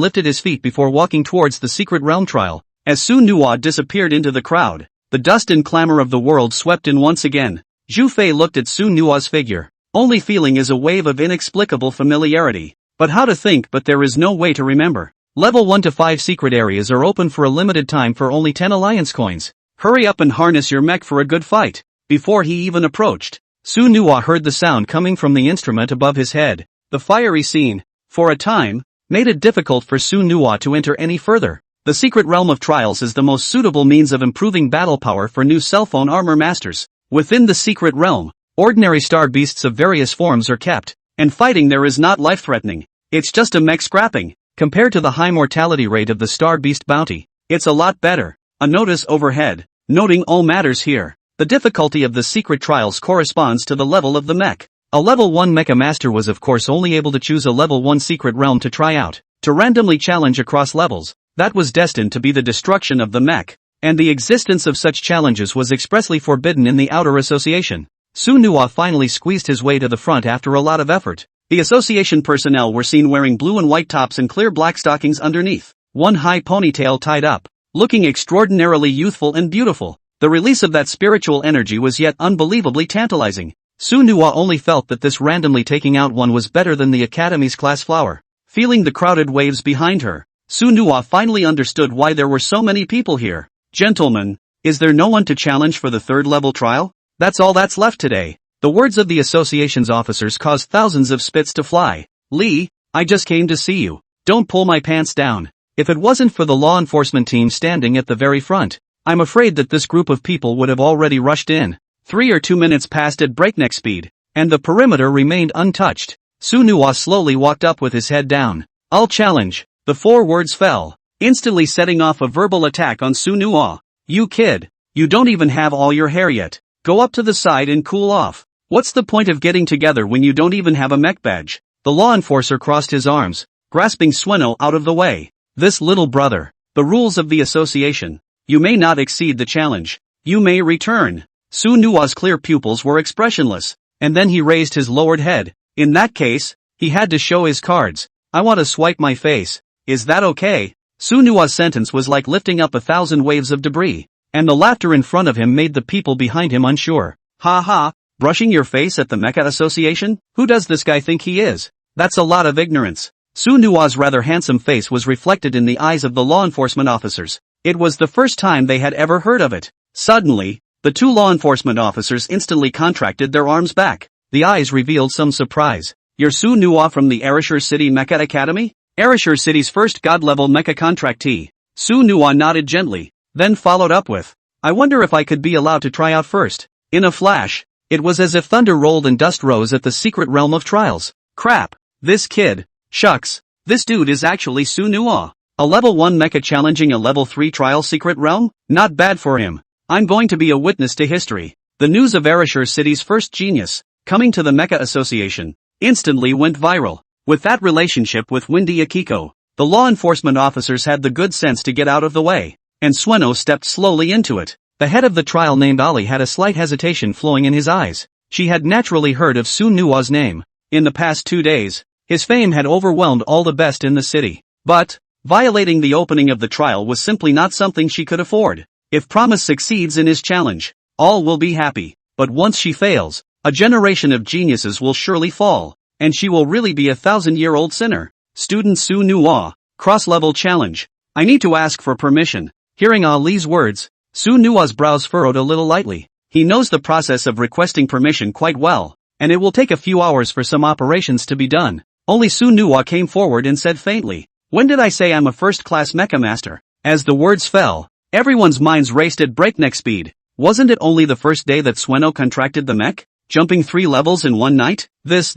lifted his feet before walking towards the secret realm trial. As Sunhwa disappeared into the crowd, the dust and clamor of the world swept in once again. Zhu Fei looked at Sunhwa's figure, only feeling is a wave of inexplicable familiarity. But how to think, but there is no way to remember. Level 1 to 5 secret areas are open for a limited time for only 10 alliance coins. Hurry up and harness your mech for a good fight. Before he even approached, Sunhwa heard the sound coming from the instrument above his head. The fiery scene, for a time, made it difficult for Sunhwa to enter any further. The secret realm of trials is the most suitable means of improving battle power for new cell phone armor masters. Within the secret realm, ordinary star beasts of various forms are kept, and fighting there is not life-threatening. It's just a mech scrapping. Compared to the high mortality rate of the star beast bounty, it's a lot better. A notice overhead, noting all matters here. The difficulty of the secret trials corresponds to the level of the mech. A level 1 mecha master was of course only able to choose a level 1 secret realm to try out. To randomly challenge across levels, that was destined to be the destruction of the mech, and the existence of such challenges was expressly forbidden in the Outer Association. Sunhwa finally squeezed his way to the front after a lot of effort. The association personnel were seen wearing blue and white tops and clear black stockings underneath, one high ponytail tied up, looking extraordinarily youthful and beautiful. The release of that spiritual energy was yet unbelievably tantalizing. Sunhwa only felt that this randomly taking out one was better than the Academy's class flower. Feeling the crowded waves behind her, Sunhwa finally understood why there were so many people here. "Gentlemen, is there no one to challenge for the 3rd level trial? That's all that's left today." The words of the association's officers caused thousands of spits to fly. "Lee, I just came to see you. Don't pull my pants down." If it wasn't for the law enforcement team standing at the very front, I'm afraid that this group of people would have already rushed in. 3 or 2 minutes passed at breakneck speed, and the perimeter remained untouched. Sunhwa slowly walked up with his head down. "I'll challenge." The 4 words fell, instantly setting off a verbal attack on Sunhwa. "You kid, you don't even have all your hair yet. Go up to the side and cool off. What's the point of getting together when you don't even have a mech badge?" The law enforcer crossed his arms, grasping Sueno out of the way. This little brother. The rules of the association. You may not exceed the challenge. You may return. Su Nua's clear pupils were expressionless, and then he raised his lowered head. In that case, he had to show his cards. I want to swipe my face. Is that okay? Su Nua's sentence was like lifting up 1,000 waves of debris, and the laughter in front of him made the people behind him unsure. Ha ha, brushing your face at the Mecha Association? Who does this guy think he is? That's a lot of ignorance. Su Nua's rather handsome face was reflected in the eyes of the law enforcement officers. It was the first time they had ever heard of it. Suddenly, the two law enforcement officers instantly contracted their arms back. The eyes revealed some surprise. You're Su Nua from the Erishur City Mecha Academy? Erishur City's first god-level mecha contractee. Su Nua nodded gently, then followed up with, I wonder if I could be allowed to try out first. In a flash, it was as if thunder rolled and dust rose at the secret realm of trials. Crap. This kid. Shucks. This dude is actually Su Nua. A level 1 mecha challenging a level 3 trial secret realm? Not bad for him. I'm going to be a witness to history. The news of Erishur City's first genius, coming to the Mecha Association, instantly went viral. With that relationship with Windy Akiko, the law enforcement officers had the good sense to get out of the way, and Sueno stepped slowly into it. The head of the trial named Ali had a slight hesitation flowing in his eyes. She had naturally heard of Su Nua's name. In the past 2 days, his fame had overwhelmed all the best in the city. But, violating the opening of the trial was simply not something she could afford. If Promise succeeds in his challenge, all will be happy. But once she fails, a generation of geniuses will surely fall, and she will really be a 1,000-year-old sinner. Student Su Nua, cross-level challenge. I need to ask for permission. Hearing Ali's words, Su Nua's brows furrowed a little lightly. He knows the process of requesting permission quite well, and it will take a few hours for some operations to be done. Only Su Nua came forward and said faintly, when did I say I'm a first-class mecha master? As the words fell, everyone's minds raced at breakneck speed. Wasn't it only the first day that Sueno contracted the mech? Jumping 3 levels in one night? This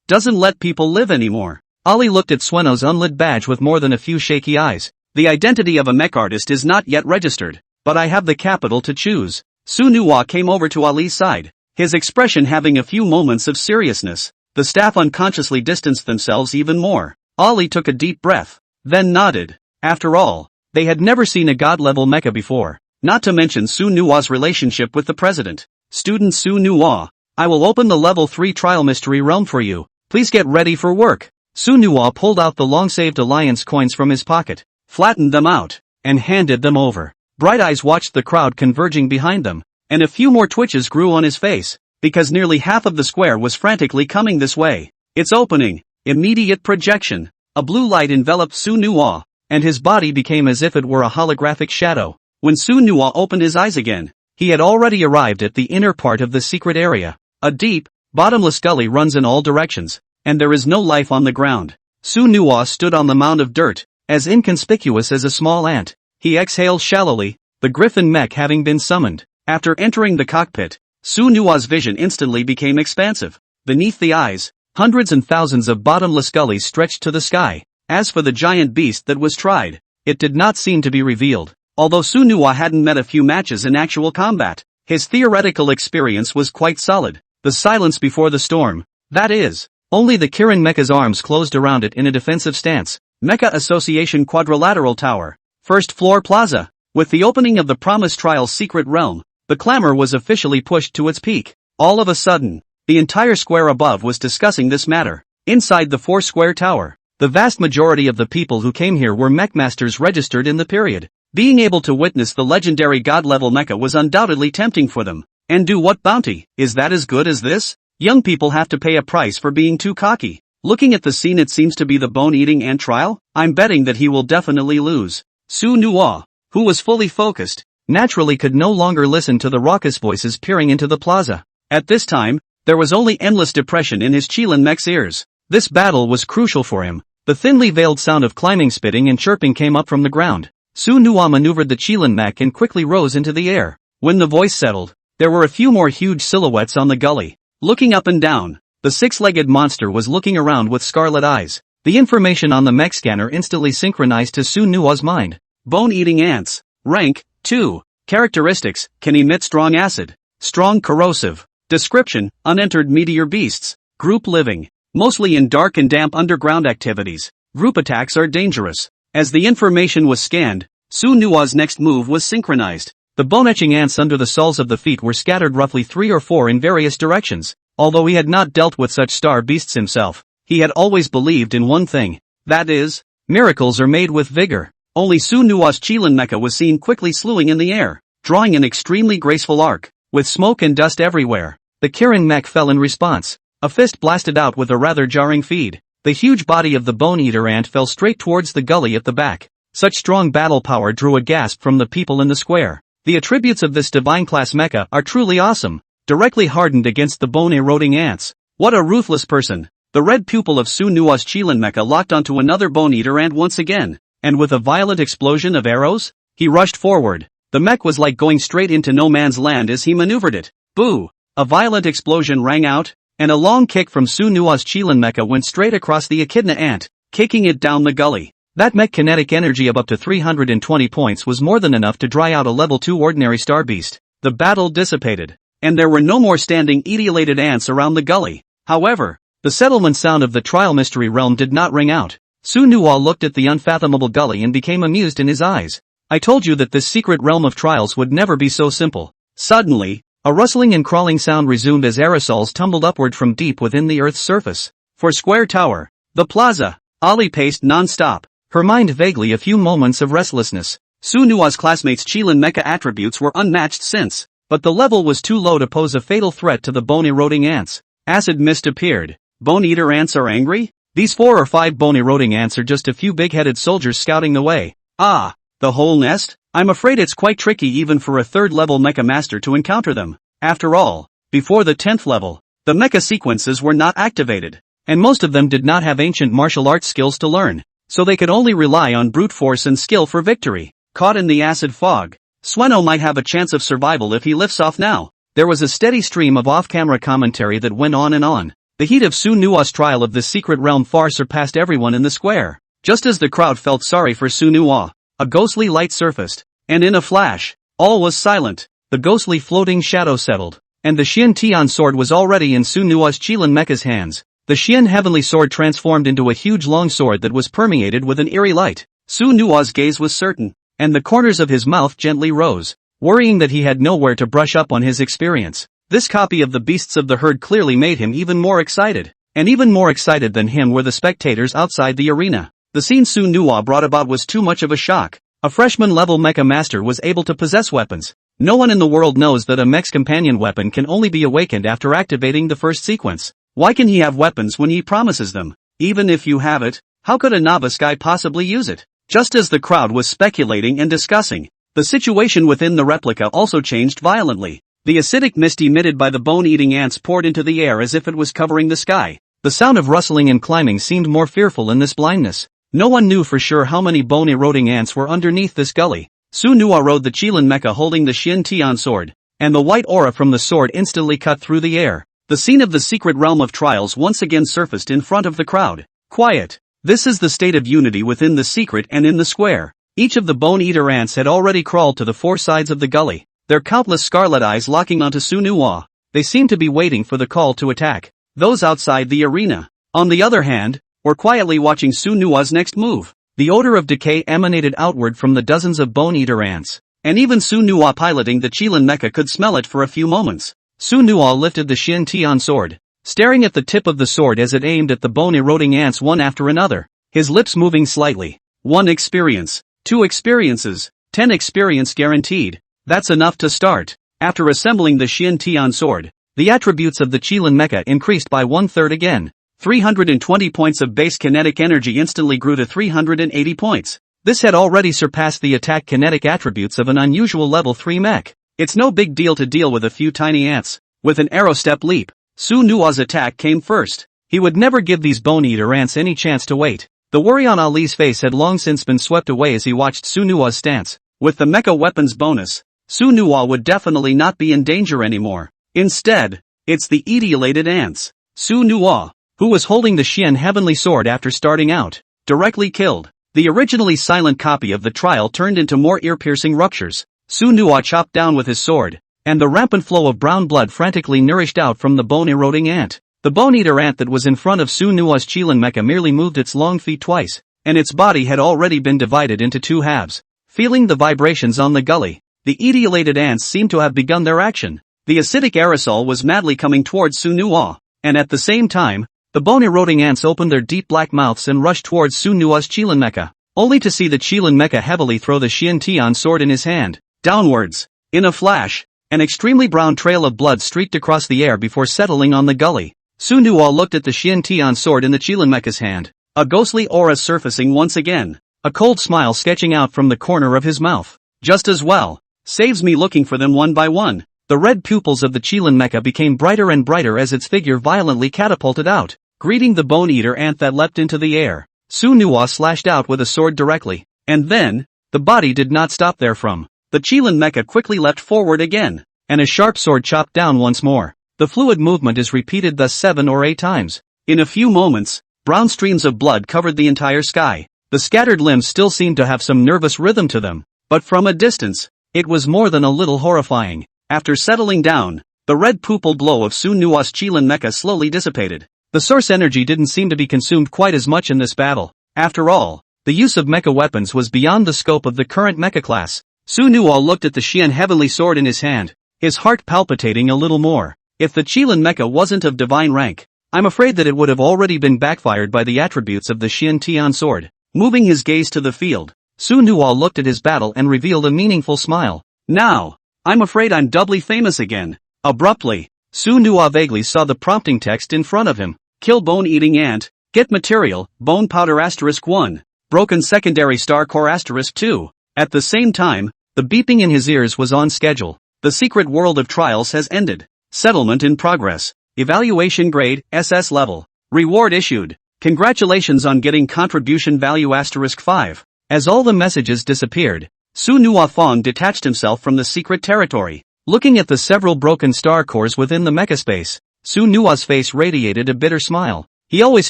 doesn't let people live anymore. Ali looked at Sueno's unlit badge with more than a few shaky eyes. The identity of a mech artist is not yet registered, but I have the capital to choose. Su Nua came over to Ali's side, his expression having a few moments of seriousness. The staff unconsciously distanced themselves even more. Ali took a deep breath, then nodded. After all, they had never seen a god-level mecha before, not to mention Su Nua's relationship with the president. Student Su Nua, I will open the level 3 trial mystery realm for you. Please get ready for work. Su Nua pulled out the long-saved alliance coins from his pocket, flattened them out, and handed them over. Bright eyes watched the crowd converging behind them, and a few more twitches grew on his face, because nearly half of the square was frantically coming this way. It's opening. Immediate projection. A blue light enveloped Su Nua, and his body became as if it were a holographic shadow. When Su Nua opened his eyes again, he had already arrived at the inner part of the secret area. A deep, bottomless gully runs in all directions, and there is no life on the ground. Su Nua stood on the mound of dirt, as inconspicuous as a small ant. He exhaled shallowly, the griffin mech having been summoned. After entering the cockpit, Su Nua's vision instantly became expansive. Beneath the eyes, hundreds and thousands of bottomless gullies stretched to the sky. As for the giant beast that was tried, it did not seem to be revealed. Although Su Nua hadn't met a few matches in actual combat, his theoretical experience was quite solid. The silence before the storm. That is, only the Kirin Mecha's arms closed around it in a defensive stance. Mecha Association Quadrilateral Tower. First floor plaza. With the opening of the Promise Trial's secret realm, the clamor was officially pushed to its peak. All of a sudden, the entire square above was discussing this matter. Inside the 4-square tower, the vast majority of the people who came here were mech masters registered in the period. Being able to witness the legendary god-level mecha was undoubtedly tempting for them. And do what bounty? Is that as good as this? Young people have to pay a price for being too cocky. Looking at the scene, it seems to be the bone-eating ant trial. I'm betting that he will definitely lose. Su Nua, who was fully focused, naturally could no longer listen to the raucous voices peering into the plaza. At this time, there was only endless depression in his Qilin mech's ears. This battle was crucial for him. The thinly veiled sound of climbing, spitting and chirping came up from the ground. Su Nua maneuvered the Qilin mech and quickly rose into the air. When the voice settled, there were a few more huge silhouettes on the gully. Looking up and down, the 6-legged monster was looking around with scarlet eyes. The information on the mech scanner instantly synchronized to Su Nua's mind. Bone-eating ants. Rank, 2. Characteristics, can emit strong acid. Strong corrosive. Description, unentered meteor beasts. Group living, mostly in dark and damp underground activities. Group attacks are dangerous. As the information was scanned, Su Nua's next move was synchronized. The bone-etching ants under the soles of the feet were scattered roughly 3 or 4 in various directions. Although he had not dealt with such star beasts himself, he had always believed in one thing. That is, miracles are made with vigor. Only Su Nua's Qilin mecha was seen quickly slewing in the air, drawing an extremely graceful arc, with smoke and dust everywhere. The Kirin mech fell in response. A fist blasted out with a rather jarring feed. The huge body of the bone-eater ant fell straight towards the gully at the back. Such strong battle power drew a gasp from the people in the square. The attributes of this divine-class mecha are truly awesome, directly hardened against the bone-eroding ants. What a ruthless person! The red pupil of Su Nua's Qilin mecha locked onto another bone-eater ant once again, and with a violent explosion of arrows, he rushed forward. The mech was like going straight into no man's land as he maneuvered it. Boo! A violent explosion rang out, and a long kick from Su Nua's Qilin mecha went straight across the echidna ant, kicking it down the gully. That mech kinetic energy of up to 320 points was more than enough to dry out a level 2 ordinary star beast. The battle dissipated, and there were no more standing etiolated ants around the gully. However, the settlement sound of the trial mystery realm did not ring out. Su Nua looked at the unfathomable gully and became amused in his eyes. I told you that this secret realm of trials would never be so simple. Suddenly, a rustling and crawling sound resumed as aerosols tumbled upward from deep within the Earth's surface. For Square Tower, the plaza, Ali paced non-stop, her mind vaguely a few moments of restlessness. Su Nua's classmates' Qilin mecha attributes were unmatched since, but the level was too low to pose a fatal threat to the bone-eroding ants. Acid mist appeared. Bone-eater ants are angry? These 4 or 5 bone-eroding ants are just a few big-headed soldiers scouting the way. Ah, the whole nest? I'm afraid it's quite tricky even for a 3rd-level mecha master to encounter them. After all, before the 10th level, the mecha sequences were not activated, and most of them did not have ancient martial arts skills to learn, so they could only rely on brute force and skill for victory. Caught in the acid fog, Sueno might have a chance of survival if he lifts off now. There was a steady stream of off-camera commentary that went on and on. The heat of Su Nua's trial of this secret realm far surpassed everyone in the square. Just as the crowd felt sorry for Su Nua, a ghostly light surfaced, and in a flash, all was silent. The ghostly floating shadow settled, and the Xian Tian sword was already in Su Nua's Qilin mecha's hands. The Xian heavenly sword transformed into a huge long sword that was permeated with an eerie light. Su Nua's gaze was certain, and the corners of his mouth gently rose, worrying that he had nowhere to brush up on his experience. This copy of the beasts of the herd clearly made him even more excited, and even more excited than him were the spectators outside the arena. The scene Su Nua brought about was too much of a shock. A freshman-level mecha master was able to possess weapons. No one in the world knows that a mech's companion weapon can only be awakened after activating the first sequence. Why can he have weapons when he promises them? Even if you have it, how could a novice guy possibly use it? Just as the crowd was speculating and discussing, the situation within the replica also changed violently. The acidic mist emitted by the bone-eating ants poured into the air as if it was covering the sky. The sound of rustling and climbing seemed more fearful in this blindness. No one knew for sure how many bone-eroding ants were underneath this gully. Su Nua rode the Qilin mecha holding the Xian Tian sword, and the white aura from the sword instantly cut through the air. The scene of the secret realm of trials once again surfaced in front of the crowd. Quiet. This is the state of unity within the secret and in the square. Each of the bone-eater ants had already crawled to the 4 sides of the gully, their countless scarlet eyes locking onto Su Nua. They seemed to be waiting for the call to attack. Those outside the arena, on the other hand, were quietly watching Su Nua's next move. The odor of decay emanated outward from the dozens of bone-eater ants, and even Su Nua piloting the Qilin mecha could smell it for a few moments. Su Nua lifted the Xian Tian sword, staring at the tip of the sword as it aimed at the bone-eroding ants one after another, his lips moving slightly. 1 experience, 2 experiences, 10 experience guaranteed. That's enough to start. After assembling the Xian Tian sword, the attributes of the Qilin mecha increased by 1/3 again. 320 points of base kinetic energy instantly grew to 380 points. This had already surpassed the attack kinetic attributes of an unusual level 3 mech. It's no big deal to deal with a few tiny ants. With an arrow step leap, Su Nua's attack came first. He would never give these bone-eater ants any chance to wait. The worry on Ali's face had long since been swept away as he watched Su Nua's stance. With the mecha weapons bonus, Su Nua would definitely not be in danger anymore. Instead, it's the etiolated ants. Su Nua, who was holding the Xian heavenly sword after starting out, directly killed. The originally silent copy of the trial turned into more ear-piercing ruptures. Su Nua chopped down with his sword, and the rampant flow of brown blood frantically nourished out from the bone-eroding ant. The bone-eater ant that was in front of Su Nua's Qilin mecha merely moved its long feet twice, and its body had already been divided into two halves. Feeling the vibrations on the gully, the etiolated ants seemed to have begun their action. The acidic aerosol was madly coming towards Sunhwa, and at the same time, the bone-eroding ants opened their deep black mouths and rushed towards Sunhwa's Qilin Mecha, only to see the Qilin Mecha heavily throw the Xiantian sword in his hand, downwards. In a flash, an extremely brown trail of blood streaked across the air before settling on the gully. Sunhwa looked at the Xiantian sword in the Qilin Mecha's hand, a ghostly aura surfacing once again, a cold smile sketching out from the corner of his mouth. Just as well. Saves me looking for them one by one. The red pupils of the Qilin Mecha became brighter and brighter as its figure violently catapulted out, greeting the bone-eater ant that leapt into the air. Sunhwa slashed out with a sword directly, and then, the body did not stop there from. The Qilin Mecha quickly leapt forward again, and a sharp sword chopped down once more. The fluid movement is repeated thus 7 or 8 times. In a few moments, brown streams of blood covered the entire sky. The scattered limbs still seemed to have some nervous rhythm to them, but from a distance, it was more than a little horrifying. After settling down, the red pupil glow of Sunhwa's Qilin Mecha slowly dissipated. The source energy didn't seem to be consumed quite as much in this battle. After all, the use of mecha weapons was beyond the scope of the current mecha class. Sunhwa looked at the Xian heavenly sword in his hand, his heart palpitating a little more. If the Qilin Mecha wasn't of divine rank, I'm afraid that it would have already been backfired by the attributes of the Xiantian sword. Moving his gaze to the field, Sunhwa looked at his battle and revealed a meaningful smile. Now, I'm afraid I'm doubly famous again. Abruptly, Sunhwa vaguely saw the prompting text in front of him. Kill bone-eating ant, get material, bone powder *1, broken secondary star core *2. At the same time, the beeping in his ears was on schedule. The secret world of trials has ended. Settlement in progress. Evaluation grade, SS level. Reward issued. Congratulations on getting contribution value *5. As all the messages disappeared, Sunhwa Fong detached himself from the secret territory. Looking at the several broken star cores within the mecha space, Sunhwa's face radiated a bitter smile. He always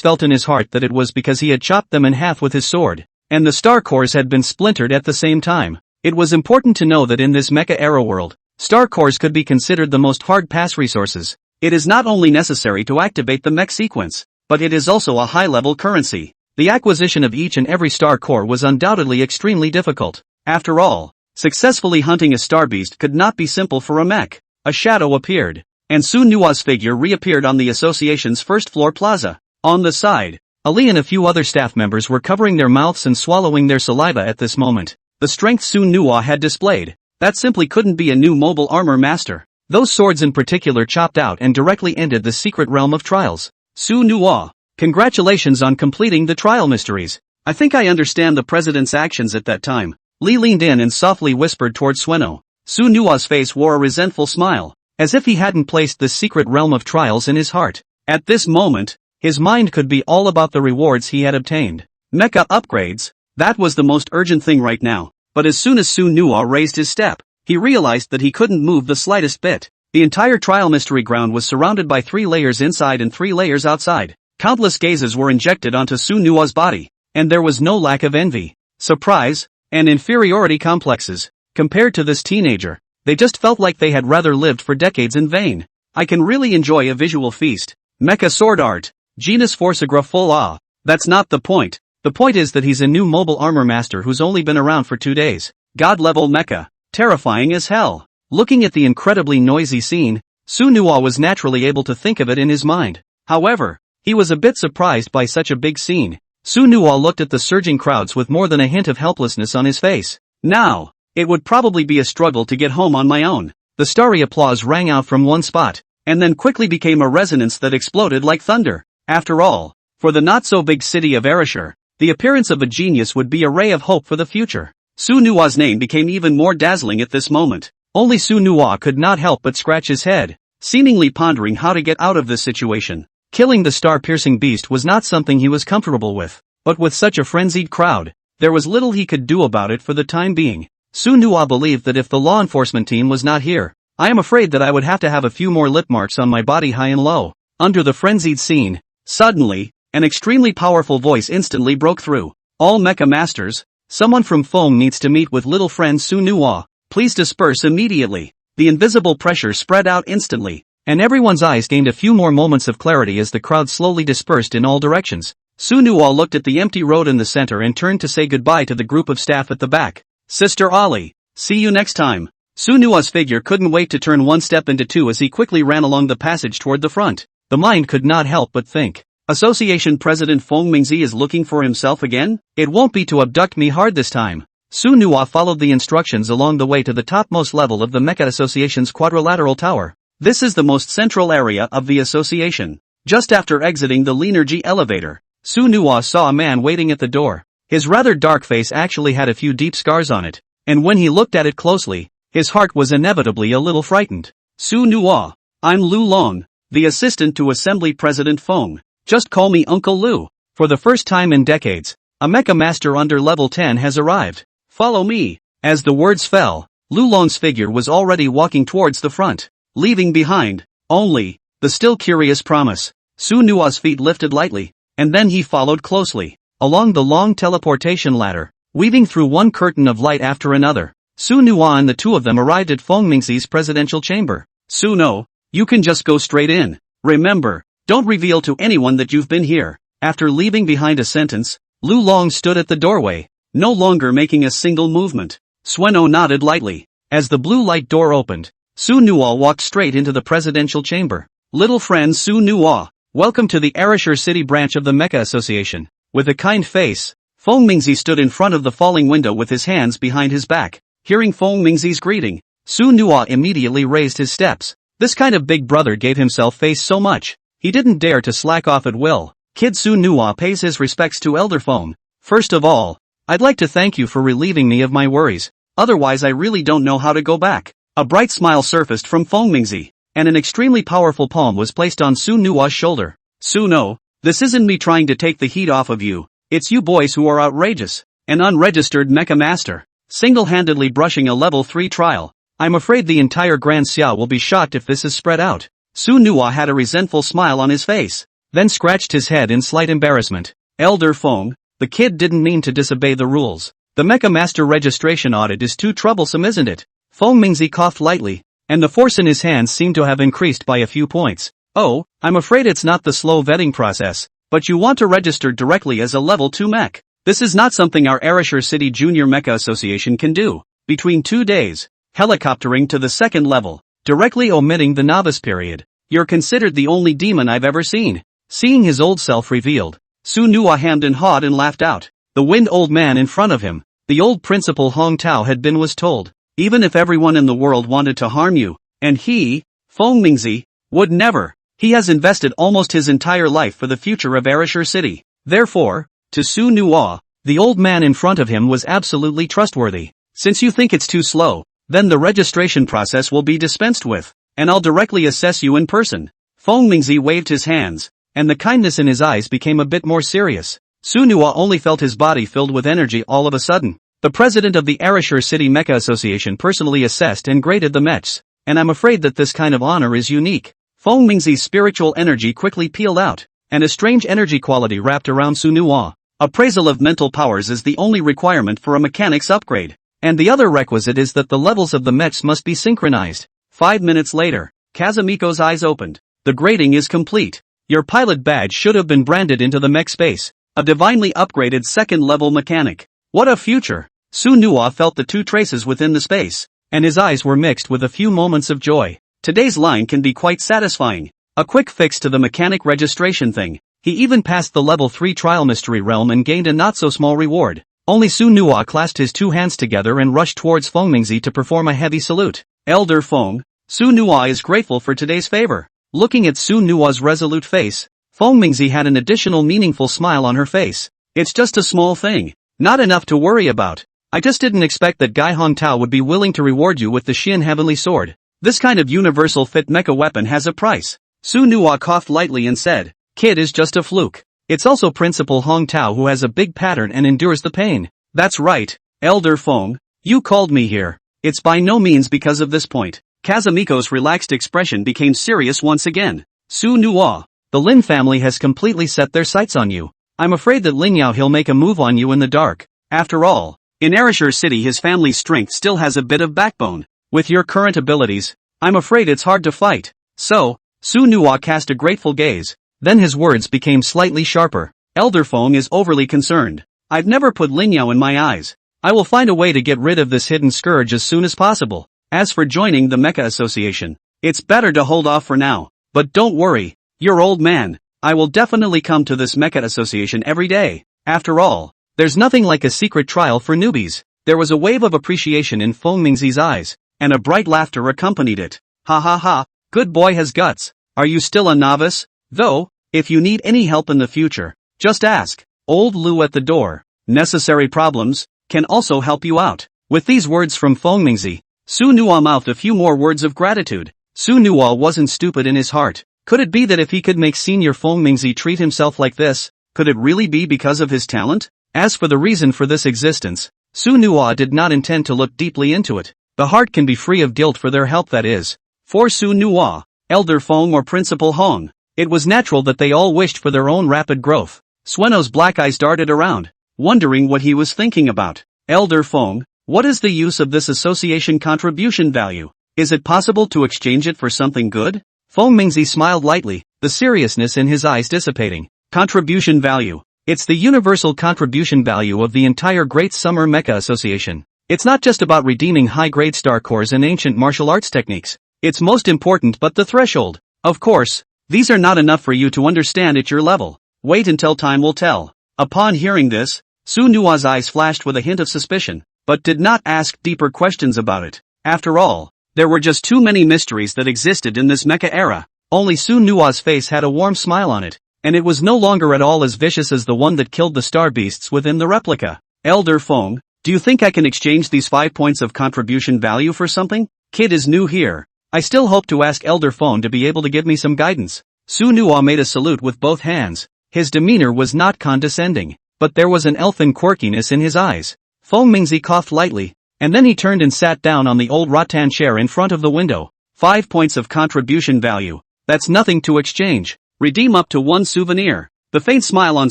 felt in his heart that it was because he had chopped them in half with his sword, and the star cores had been splintered at the same time. It was important to know that in this mecha era world, star cores could be considered the most hard-pass resources. It is not only necessary to activate the mech sequence, but it is also a high-level currency. The acquisition of each and every star core was undoubtedly extremely difficult. After all, successfully hunting a star beast could not be simple for a mech. A shadow appeared, and Sunhwa's figure reappeared on the association's first-floor plaza. On the side, Ali and a few other staff members were covering their mouths and swallowing their saliva at this moment. The strength Sunhwa had displayed, that simply couldn't be a new mobile armor master. Those swords in particular chopped out and directly ended the secret realm of trials. Sunhwa, congratulations on completing the trial mysteries. I think I understand the president's actions at that time. Li leaned in and softly whispered toward Sueno. Sunhwa's face wore a resentful smile, as if he hadn't placed the secret realm of trials in his heart. At this moment, his mind could be all about the rewards he had obtained. Mecha upgrades, that was the most urgent thing right now, but as soon as Sunhwa raised his step, he realized that he couldn't move the slightest bit. The entire trial mystery ground was surrounded by 3 layers inside and 3 layers outside. Countless gazes were injected onto Sunhwa's body, and there was no lack of envy, surprise, and inferiority complexes. Compared to this teenager, they just felt like they had rather lived for decades in vain. I can really enjoy a visual feast. Mecha sword art. Genus Forsagra full ah. That's not the point. The point is that he's a new mobile armor master who's only been around for 2 days. God level mecha. Terrifying as hell. Looking at the incredibly noisy scene, Sunhwa was naturally able to think of it in his mind. However, he was a bit surprised by such a big scene. Sunhwa looked at the surging crowds with more than a hint of helplessness on his face. Now, it would probably be a struggle to get home on my own. The starry applause rang out from one spot, and then quickly became a resonance that exploded like thunder. After all, for the not-so-big city of Ereshur, the appearance of a genius would be a ray of hope for the future. Sunhwa's name became even more dazzling at this moment. Only Sunhwa could not help but scratch his head, seemingly pondering how to get out of this situation. Killing the star-piercing beast was not something he was comfortable with, but with such a frenzied crowd, there was little he could do about it for the time being. Sunhwa believed that if the law enforcement team was not here, I am afraid that I would have to have a few more lip marks on my body high and low. Under the frenzied scene, suddenly, an extremely powerful voice instantly broke through. All mecha masters, someone from Foam needs to meet with little friend Sunhwa. Please disperse immediately. The invisible pressure spread out instantly, and everyone's eyes gained a few more moments of clarity as the crowd slowly dispersed in all directions. Su Nuwa looked at the empty road in the center and turned to say goodbye to the group of staff at the back. Sister Ollie, see you next time. Su Nuwa's figure couldn't wait to turn one step into two as he quickly ran along the passage toward the front. The mind could not help but think. Association President Feng Mingzi is looking for himself again? It won't be to abduct me hard this time. Su Nuwa followed the instructions along the way to the topmost level of the Mecha Association's quadrilateral tower. This is the most central area of the association. Just after exiting the Leanergy elevator, Su Nuwa saw a man waiting at the door. His rather dark face actually had a few deep scars on it, and when he looked at it closely, his heart was inevitably a little frightened. Su Nuwa, I'm Lu Long, the assistant to Assembly President Feng. Just call me Uncle Lu. For the first time in decades, a Mecha Master under level 10 has arrived. Follow me. As the words fell, Lu Long's figure was already walking towards the front, leaving behind only the still curious promise. Su Nuwa's feet lifted lightly, and then he followed closely along the long teleportation ladder, weaving through one curtain of light after another. Su Nuwa and the two of them arrived at Feng Mingzi's presidential chamber. Su No, you can just go straight in. Remember, don't reveal to anyone that you've been here. After leaving behind a sentence, Lu Long stood at the doorway, no longer making a single movement. Sueno nodded lightly. As the blue light door opened, Su Nuwa walked straight into the presidential chamber. Little friend Su Nuwa, welcome to the Arashur City branch of the Mecha Association. With a kind face, Feng Mingzi stood in front of the falling window with his hands behind his back. Hearing Feng Mingzi's greeting, Su Nuwa immediately raised his steps. This kind of big brother gave himself face so much, he didn't dare to slack off at will. Kid Su Nuwa pays his respects to Elder Feng. First of all, I'd like to thank you for relieving me of my worries, otherwise I really don't know how to go back. A bright smile surfaced from Feng Mingzi, and an extremely powerful palm was placed on Su Nuwa's shoulder. Su No, this isn't me trying to take the heat off of you, it's you boys who are outrageous. An unregistered Mecha Master, single-handedly brushing a level 3 trial. I'm afraid the entire Grand Xia will be shocked if this is spread out. Su Nuwa had a resentful smile on his face, then scratched his head in slight embarrassment. Elder Feng, the kid didn't mean to disobey the rules. The Mecha Master registration audit is too troublesome, isn't it? Feng Mingzi coughed lightly, and the force in his hands seemed to have increased by a few points. Oh, I'm afraid it's not the slow vetting process, but you want to register directly as a level 2 mech. This is not something our Arashur City Junior Mecha Association can do. Between 2 days, helicoptering to the second level, directly omitting the novice period. You're considered the only demon I've ever seen. Seeing his old self revealed, Su Nuwa hemmed and hawed and laughed out. The wind old man in front of him, the old principal Hong Tao was told, even if everyone in the world wanted to harm you, and he, Feng Mingzi, would never. He has invested almost his entire life for the future of Arashur City. Therefore, to Su Nuwa, the old man in front of him was absolutely trustworthy. Since you think it's too slow, then the registration process will be dispensed with, and I'll directly assess you in person. Feng Mingzi waved his hands, and the kindness in his eyes became a bit more serious. Su Nuwa only felt his body filled with energy all of a sudden. The president of the Arashur City Mecha Association personally assessed and graded the mechs, and I'm afraid that this kind of honor is unique. Feng Mingzi's spiritual energy quickly peeled out, and a strange energy quality wrapped around Su Nuwa. Appraisal of mental powers is the only requirement for a mechanic's upgrade, and the other requisite is that the levels of the mechs must be synchronized. 5 minutes later, Kazumiko's eyes opened. The grading is complete. Your pilot badge should have been branded into the mech space. A divinely upgraded second-level mechanic. What a future! Su Nuwa felt the 2 traces within the space, and his eyes were mixed with a few moments of joy. Today's line can be quite satisfying. A quick fix to the mechanic registration thing. He even passed the level 3 trial mystery realm and gained a not-so-small reward. Only Su Nuwa clasped his 2 hands together and rushed towards Feng Mingzi to perform a heavy salute. Elder Feng, Su Nuwa is grateful for today's favor. Looking at Su Nuwa's resolute face, Feng Mingzi had an additional meaningful smile on her face. It's just a small thing. Not enough to worry about. I just didn't expect that Gai Hong Tao would be willing to reward you with the Xian Heavenly Sword. This kind of universal fit mecha weapon has a price. Su Nuwa coughed lightly and said, Kid is just a fluke. It's also Principal Hong Tao who has a big pattern and endures the pain. That's right, Elder Feng, you called me here. It's by no means because of this point. Kazumiko's relaxed expression became serious once again. Su Nuwa, the Lin family has completely set their sights on you. I'm afraid that Ling Yao he'll make a move on you in the dark. After all, in Arashur City his family's strength still has a bit of backbone. With your current abilities, I'm afraid it's hard to fight. So, Su Nuwa cast a grateful gaze, then his words became slightly sharper. Elder Feng is overly concerned. I've never put Lin Yao in my eyes. I will find a way to get rid of this hidden scourge as soon as possible. As for joining the Mecha Association, it's better to hold off for now. But don't worry, you're old man. I will definitely come to this Mecha Association every day. After all, there's nothing like a secret trial for newbies. There was a wave of appreciation in Feng Mingzi's eyes, and a bright laughter accompanied it. Ha ha ha, good boy has guts. Are you still a novice? Though, if you need any help in the future, just ask. Old Lu at the door. Necessary problems can also help you out. With these words from Feng Mingzi, Su Nuo mouthed a few more words of gratitude. Su Nuo wasn't stupid in his heart. Could it be that if he could make senior Feng Mingzi treat himself like this, could it really be because of his talent? As for the reason for this existence, Su Nuo did not intend to look deeply into it. The heart can be free of guilt for their help, that is. For Su Nuo, Elder Feng or Principal Hong, it was natural that they all wished for their own rapid growth. Sueno's black eyes darted around, wondering what he was thinking about. Elder Feng, what is the use of this association contribution value? Is it possible to exchange it for something good? Feng Mingzi smiled lightly, the seriousness in his eyes dissipating. Contribution value. It's the universal contribution value of the entire Great Summer Mecha Association. It's not just about redeeming high-grade star cores and ancient martial arts techniques. It's most important but the threshold. Of course, these are not enough for you to understand at your level. Wait until time will tell. Upon hearing this, Su Nuo's eyes flashed with a hint of suspicion, but did not ask deeper questions about it. After all, there were just too many mysteries that existed in this mecha era. Only Su Nuo's face had a warm smile on it, and it was no longer at all as vicious as the one that killed the star beasts within the replica. Elder Feng, do you think I can exchange these 5 points of contribution value for something? Kid is new here. I still hope to ask Elder Feng to be able to give me some guidance. Su Nuo made a salute with both hands. His demeanor was not condescending, but there was an elfin quirkiness in his eyes. Feng Mingzi coughed lightly, and then he turned and sat down on the old rattan chair in front of the window. 5 points of contribution value. That's nothing to exchange. Redeem up to 1 souvenir. The faint smile on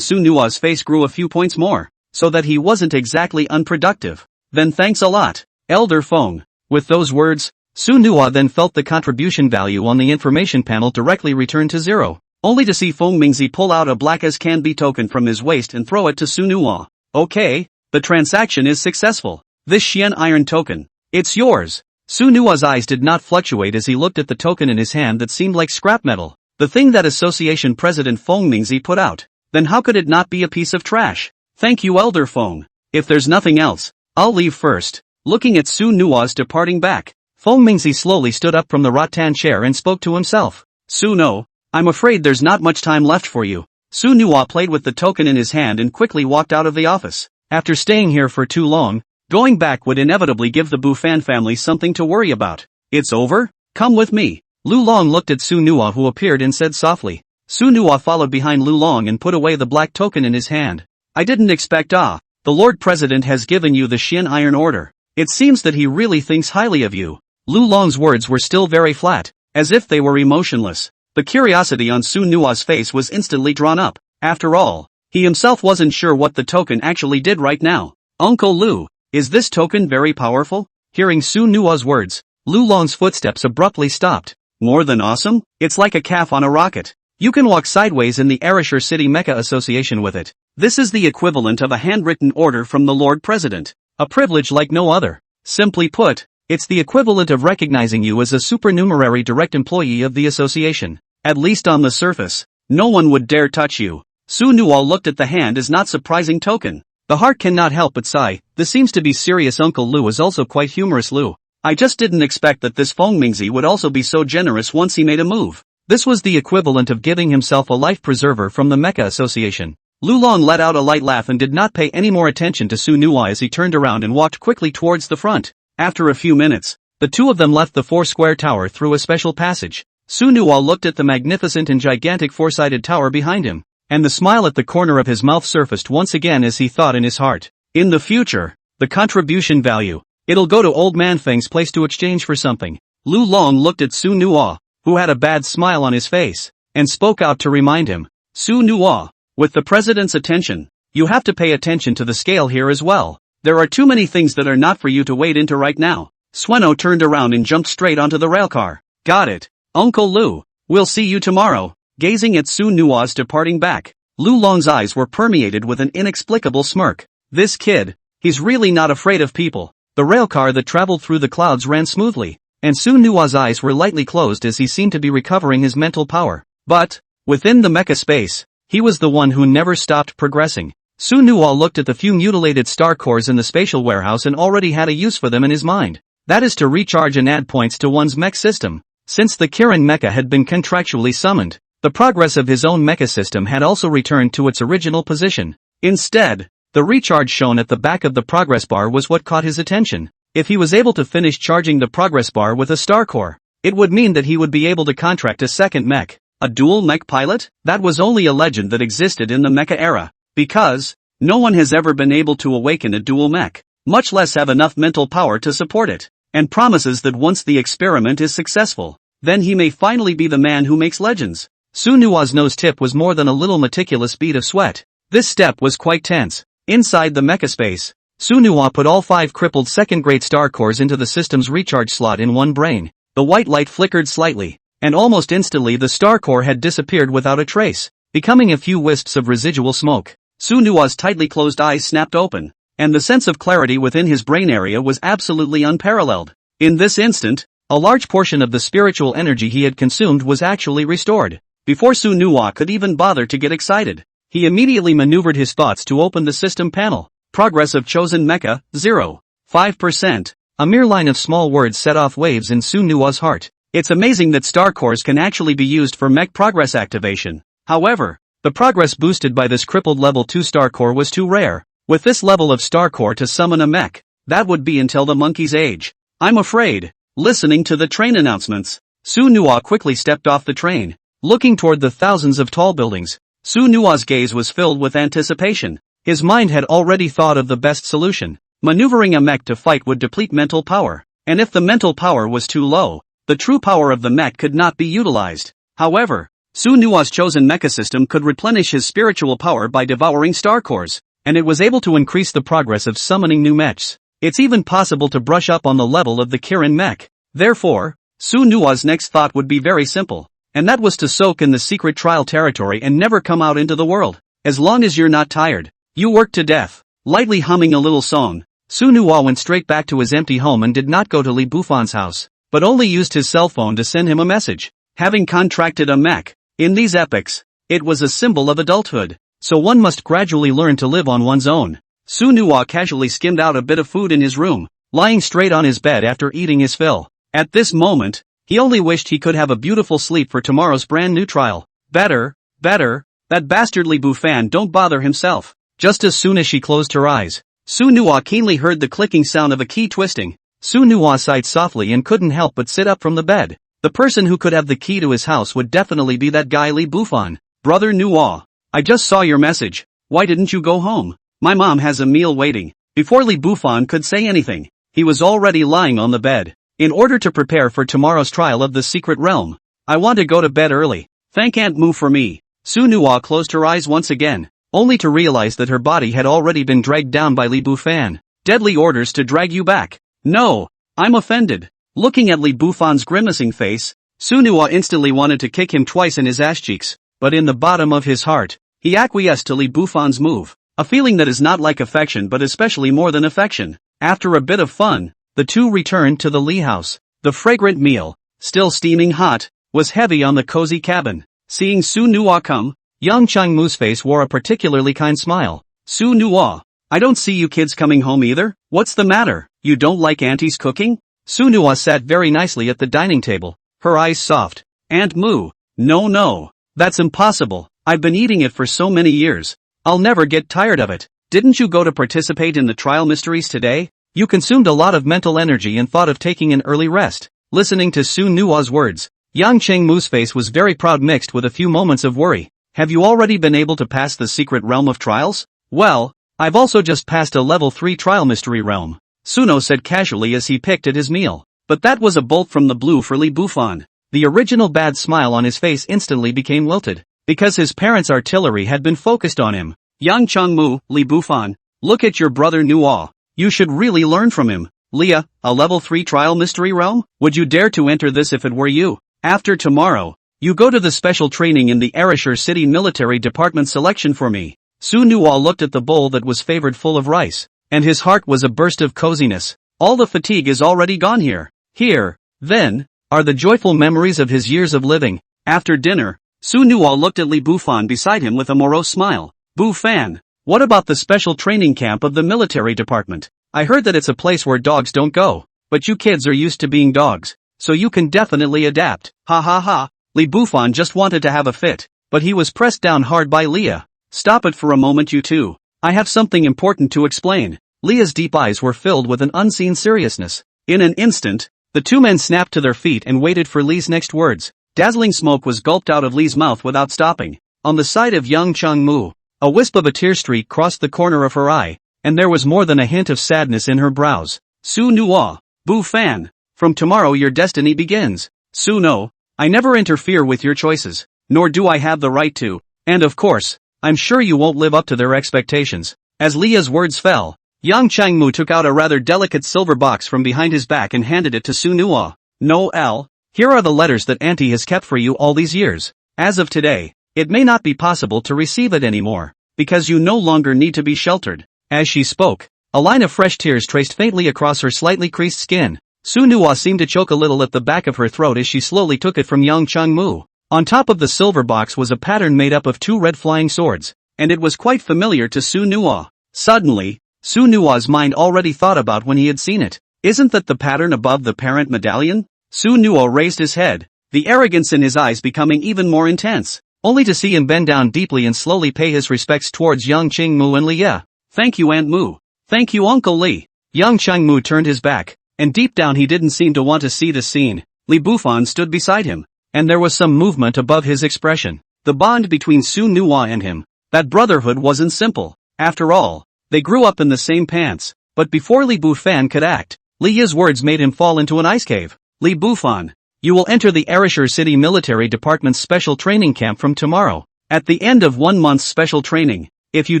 Su Nuo's face grew a few points more, so that he wasn't exactly unproductive. Then thanks a lot, Elder Feng. With those words, Su Nuo then felt the contribution value on the information panel directly return to 0, only to see Feng Mingzi pull out a black-as-can-be token from his waist and throw it to Su Nuo. Okay, the transaction is successful. This Xian iron token, it's yours. Su Nuo's eyes did not fluctuate as he looked at the token in his hand that seemed like scrap metal, the thing that Association President Feng Mingzi put out. Then how could it not be a piece of trash? Thank you, Elder Feng. If there's nothing else, I'll leave first. Looking at Su Nuo's departing back, Feng Mingzi slowly stood up from the rattan chair and spoke to himself. Su No, I'm afraid there's not much time left for you. Su Nuo played with the token in his hand and quickly walked out of the office. After staying here for too long, going back would inevitably give the Bufan family something to worry about. It's over? Come with me. Lu Long looked at Su Nuo, who appeared, and said softly. Su Nuo followed behind Lu Long and put away the black token in his hand. I didn't expect the Lord President has given you the Xian Iron Order. It seems that he really thinks highly of you. Lu Long's words were still very flat, as if they were emotionless. The curiosity on Su Nuo's face was instantly drawn up. After all, he himself wasn't sure what the token actually did right now. Uncle Lu, is this token very powerful? Hearing Su Nuo's words, Lu Long's footsteps abruptly stopped. More than awesome? It's like a calf on a rocket. You can walk sideways in the Arashur City Mecha Association with it. This is the equivalent of a handwritten order from the Lord President. A privilege like no other. Simply put, it's the equivalent of recognizing you as a supernumerary direct employee of the association. At least on the surface, no one would dare touch you. Su Nuo looked at the hand as not surprising token. The heart cannot help but sigh. This seems to be serious. Uncle Lu is also quite humorous. Lu, I just didn't expect that this Feng Mingzi would also be so generous once he made a move. This was the equivalent of giving himself a life preserver from the Mecha Association. Lu Long let out a light laugh and did not pay any more attention to Su Nuo as he turned around and walked quickly towards the front. After a few minutes, the two of them left the four-square tower through a special passage. Su Nuo looked at the magnificent and gigantic four-sided tower behind him, and the smile at the corner of his mouth surfaced once again as he thought in his heart. In the future, the contribution value, it'll go to Old Man Feng's place to exchange for something. Lu Long looked at Su Nuo, who had a bad smile on his face, and spoke out to remind him. Su Nuo, with the president's attention, you have to pay attention to the scale here as well. There are too many things that are not for you to wade into right now. Sueno turned around and jumped straight onto the railcar. Got it, Uncle Lu. We'll see you tomorrow. Gazing at Su Nuo's departing back, Lu Long's eyes were permeated with an inexplicable smirk. This kid, he's really not afraid of people. The railcar that traveled through the clouds ran smoothly, and Su Nua's eyes were lightly closed as he seemed to be recovering his mental power. But, within the mecha space, he was the one who never stopped progressing. Su Nua looked at the few mutilated star cores in the spatial warehouse and already had a use for them in his mind. That is to recharge and add points to one's mech system. Since the Kirin mecha had been contractually summoned, the progress of his own mecha system had also returned to its original position. Instead, the recharge shown at the back of the progress bar was what caught his attention. If he was able to finish charging the progress bar with a star core, it would mean that he would be able to contract a second mech. A dual mech pilot? That was only a legend that existed in the mecha era, because no one has ever been able to awaken a dual mech, much less have enough mental power to support it, and promises that once the experiment is successful, then he may finally be the man who makes legends. Su Nua's nose tip was more than a little meticulous bead of sweat. This step was quite tense. Inside the mecha space, Su Nua put all 5 crippled second-grade star cores into the system's recharge slot in one brain. The white light flickered slightly, and almost instantly the star core had disappeared without a trace, becoming a few wisps of residual smoke. Su Nua's tightly closed eyes snapped open, and the sense of clarity within his brain area was absolutely unparalleled. In this instant, a large portion of the spiritual energy he had consumed was actually restored. Before Su Nua could even bother to get excited, he immediately maneuvered his thoughts to open the system panel. Progress of chosen mecha, 0.5%. A mere line of small words set off waves in Su Nua's heart. It's amazing that star cores can actually be used for mech progress activation. However, the progress boosted by this crippled level 2 star core was too rare. With this level of star core to summon a mech, that would be until the monkey's age. I'm afraid. Listening to the train announcements, Su Nua quickly stepped off the train. Looking toward the thousands of tall buildings, Su Nua's gaze was filled with anticipation. His mind had already thought of the best solution. Maneuvering a mech to fight would deplete mental power, and if the mental power was too low, the true power of the mech could not be utilized. However, Su Nua's chosen mecha system could replenish his spiritual power by devouring star cores, and it was able to increase the progress of summoning new mechs. It's even possible to brush up on the level of the Kirin mech. Therefore, Su Nua's next thought would be very simple, and that was to soak in the secret trial territory and never come out into the world. As long as you're not tired, you work to death. Lightly humming a little song, Su Nua went straight back to his empty home and did not go to Li Bufan's house, but only used his cell phone to send him a message. Having contracted a mech, in these epochs, it was a symbol of adulthood, so one must gradually learn to live on one's own. Su Nua casually skimmed out a bit of food in his room, lying straight on his bed after eating his fill. At this moment, he only wished he could have a beautiful sleep for tomorrow's brand new trial. Better, that bastard Li Bufan don't bother himself. Just as soon as she closed her eyes, Su Nua keenly heard the clicking sound of a key twisting. Su Nua sighed softly and couldn't help but sit up from the bed. The person who could have the key to his house would definitely be that guy Li Bufan. Brother Nua, I just saw your message. Why didn't you go home? My mom has a meal waiting. Before Li Bufan could say anything, he was already lying on the bed. In order to prepare for tomorrow's trial of the secret realm, I want to go to bed early. Thank Aunt Mu for me. Su Nua closed her eyes once again, only to realize that her body had already been dragged down by Li Bufan. Deadly orders to drag you back. No, I'm offended. Looking at Li Bufan's grimacing face, Su Nua instantly wanted to kick him twice in his ass cheeks, but in the bottom of his heart, he acquiesced to Li Bufan's move. A feeling that is not like affection but especially more than affection. After a bit of fun, the two returned to the Li house. The fragrant meal, still steaming hot, was heavy on the cozy cabin. Seeing Su Nua come, young Changmu's face wore a particularly kind smile. Su Nua, I don't see you kids coming home either. What's the matter? You don't like Auntie's cooking? Su Nua sat very nicely at the dining table, her eyes soft. Aunt Mu, no, that's impossible. I've been eating it for so many years. I'll never get tired of it. Didn't you go to participate in the trial mysteries today? You consumed a lot of mental energy and thought of taking an early rest. Listening to Su Nua's words, Yang Chengmu's face was very proud mixed with a few moments of worry. Have you already been able to pass the secret realm of trials? Well, I've also just passed a level 3 trial mystery realm, Suno said casually as he picked at his meal. But that was a bolt from the blue for Li Bufan. The original bad smile on his face instantly became wilted, because his parents' artillery had been focused on him. Yang Chengmu, Li Bufan, look at your brother Nua. You should really learn from him. Leah, a level 3 trial mystery realm? Would you dare to enter this if it were you? After tomorrow, You go to the special training in the Arashur City Military Department selection for me. Su Nuwa looked at the bowl that was favored full of rice, and his heart was a burst of coziness. All the fatigue is already gone here. Here, then, are the joyful memories of his years of living. After dinner, Su Nuwa looked at Li Bufan beside him with a morose smile. Bufan, what about the special training camp of the military department? I heard that it's a place where dogs don't go, but you kids are used to being dogs, so you can definitely adapt. Ha ha ha. Li Bufan just wanted to have a fit, but he was pressed down hard by Leah. Stop it for a moment, you two. I have something important to explain. Leah's deep eyes were filled with an unseen seriousness. In an instant, the two men snapped to their feet and waited for Lee's next words. Dazzling smoke was gulped out of Lee's mouth without stopping. On the side of young Chang-mu, a wisp of a tear streak crossed the corner of her eye, and there was more than a hint of sadness in her brows. Su Nuwa, Bufan, from tomorrow your destiny begins. Su no, I never interfere with your choices, nor do I have the right to, and of course, I'm sure you won't live up to their expectations. As Leah's words fell, young Chang-mu took out a rather delicate silver box from behind his back and handed it to Su Nuwa. Noel, here are the letters that Auntie has kept for you all these years. As of today, it may not be possible to receive it anymore, because you no longer need to be sheltered. As she spoke, a line of fresh tears traced faintly across her slightly creased skin. Su Nuwa seemed to choke a little at the back of her throat as she slowly took it from young Chang-mu. On top of the silver box was a pattern made up of two red flying swords, and it was quite familiar to Su Nuwa. Suddenly, Su Nuwa's mind already thought about when he had seen it. Isn't that the pattern above the parent medallion? Su Nuwa raised his head, the arrogance in his eyes becoming even more intense, only to see him bend down deeply and slowly pay his respects towards young Chang-mu and Leah. Thank you, Aunt Mu. Thank you, Uncle Lee. Young Chang-mu turned his back, and deep down he didn't seem to want to see this scene. Li Bufan stood beside him, and there was some movement above his expression. The bond between Su Nuwa and him, that brotherhood wasn't simple. After all, they grew up in the same pants. But before Li Bufan could act, Leah's words made him fall into an ice cave. Li Bufan, you will enter the Arashur City Military Department's special training camp from tomorrow. At the end of 1 month's special training, if you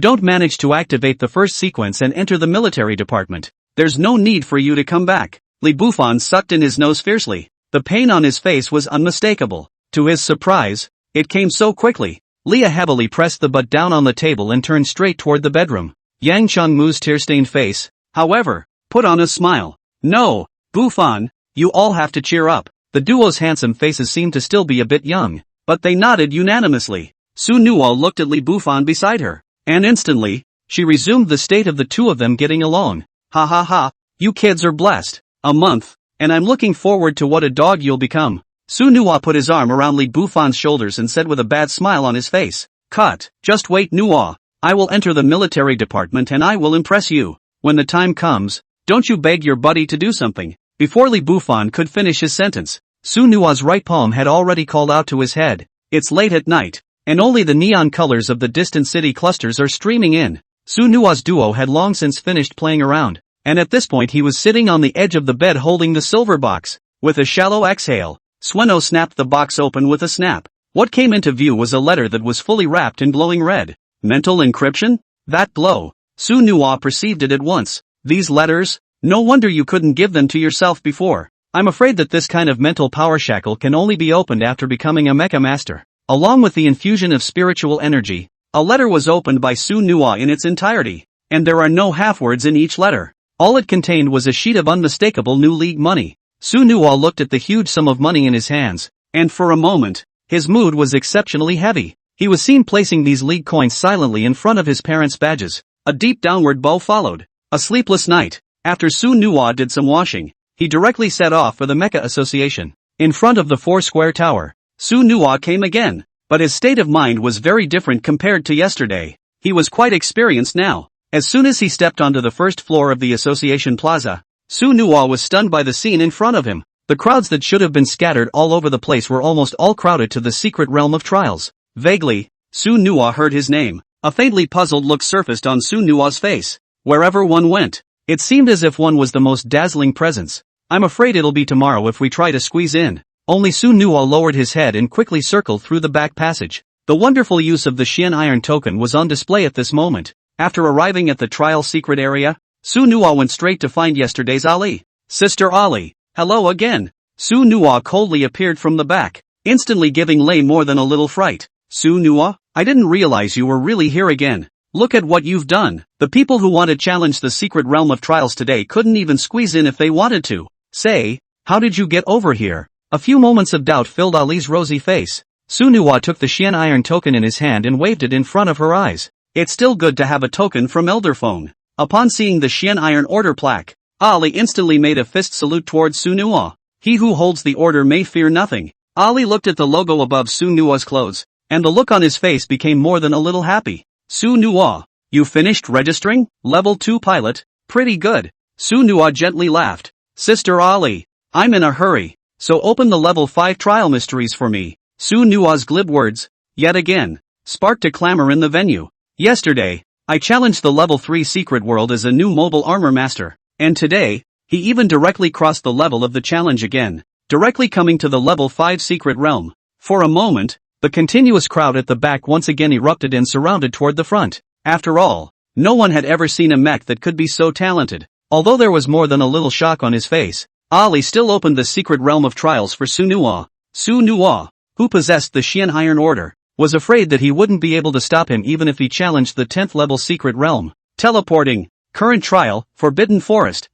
don't manage to activate the first sequence and enter the military department, there's no need for you to come back. Li Bufan sucked in his nose fiercely. The pain on his face was unmistakable. To his surprise, it came so quickly. Leah heavily pressed the butt down on the table and turned straight toward the bedroom. Yang Changmu's tear-stained face, however, put on a smile. No, Bufan, you all have to cheer up. The duo's handsome faces seemed to still be a bit young, but they nodded unanimously. Su Nuwa looked at Li Bufan beside her, and instantly, she resumed the state of the two of them getting along. Ha ha ha, you kids are blessed. A month, and I'm looking forward to what a dog you'll become. Su Nuwa put his arm around Li Bufan's shoulders and said with a bad smile on his face. Cut, just wait, Nuwa. I will enter the military department and I will impress you. When the time comes, don't you beg your buddy to do something. Before Li Bufan could finish his sentence, Su Nuwa's right palm had already called out to his head. It's late at night, and only the neon colors of the distant city clusters are streaming in. Su Nuwa's duo had long since finished playing around, and at this point he was sitting on the edge of the bed holding the silver box. With a shallow exhale, Sueno snapped the box open with a snap. What came into view was a letter that was fully wrapped in glowing red. Mental encryption? That glow. Su Nuwa perceived it at once. These letters? No wonder you couldn't give them to yourself before. I'm afraid that this kind of mental power shackle can only be opened after becoming a mecha master. Along with the infusion of spiritual energy, a letter was opened by Su Nuwa in its entirety, and there are no half-words in each letter. All it contained was a sheet of unmistakable New League money. Su Nuwa looked at the huge sum of money in his hands, and for a moment, his mood was exceptionally heavy. He was seen placing these League coins silently in front of his parents' badges. A deep downward bow followed. A sleepless night. After Su Nuwa did some washing, he directly set off for the Mecha Association. In front of the four-square tower, Su Nuwa came again, but his state of mind was very different compared to yesterday. He was quite experienced now. As soon as he stepped onto the first floor of the Association Plaza, Su Nuwa was stunned by the scene in front of him. The crowds that should have been scattered all over the place were almost all crowded to the secret realm of trials. Vaguely, Su Nuwa heard his name. A faintly puzzled look surfaced on Su Nuwa's face. Wherever one went, it seemed as if one was the most dazzling presence. I'm afraid it'll be tomorrow if we try to squeeze in. Only Su Nuwa lowered his head and quickly circled through the back passage. The wonderful use of the Xian Iron token was on display at this moment. After arriving at the trial secret area, Su Nuwa went straight to find yesterday's Ali. Sister Ali, hello again. Su Nuwa coldly appeared from the back. instantly giving Lei more than a little fright. Su Nua, I didn't realize you were really here again. Look at what you've done. The people who want to challenge the secret realm of trials today couldn't even squeeze in if they wanted to. Say, how did you get over here? A few moments of doubt filled Ali's rosy face. Su Nua took the Xian Iron token in his hand and waved it in front of her eyes. It's still good to have a token from Elderphone. Upon seeing the Xian Iron order plaque, Ali instantly made a fist salute towards Su Nua. He who holds the order may fear nothing. Ali looked at the logo above Su Nua's clothes, and the look on his face became more than a little happy. Su Nua, you finished registering? Level 2 pilot? Pretty good. Su Nua gently laughed. Sister Ali, I'm in a hurry, so open the level 5 trial mysteries for me. Su Nua's glib words, yet again, sparked a clamor in the venue. Yesterday, I challenged the level 3 secret world as a new mobile armor master, and today, he even directly crossed the level of the challenge again, directly coming to the level 5 secret realm. For a moment, the continuous crowd at the back once again erupted and surrounded toward the front. After all, no one had ever seen a mech that could be so talented. Although there was more than a little shock on his face, Ali still opened the secret realm of trials for Su Nua. Su Nua, who possessed the Xian Iron Order, was afraid that he wouldn't be able to stop him even if he challenged the 10th level secret realm. Teleporting. Current trial, Forbidden Forest.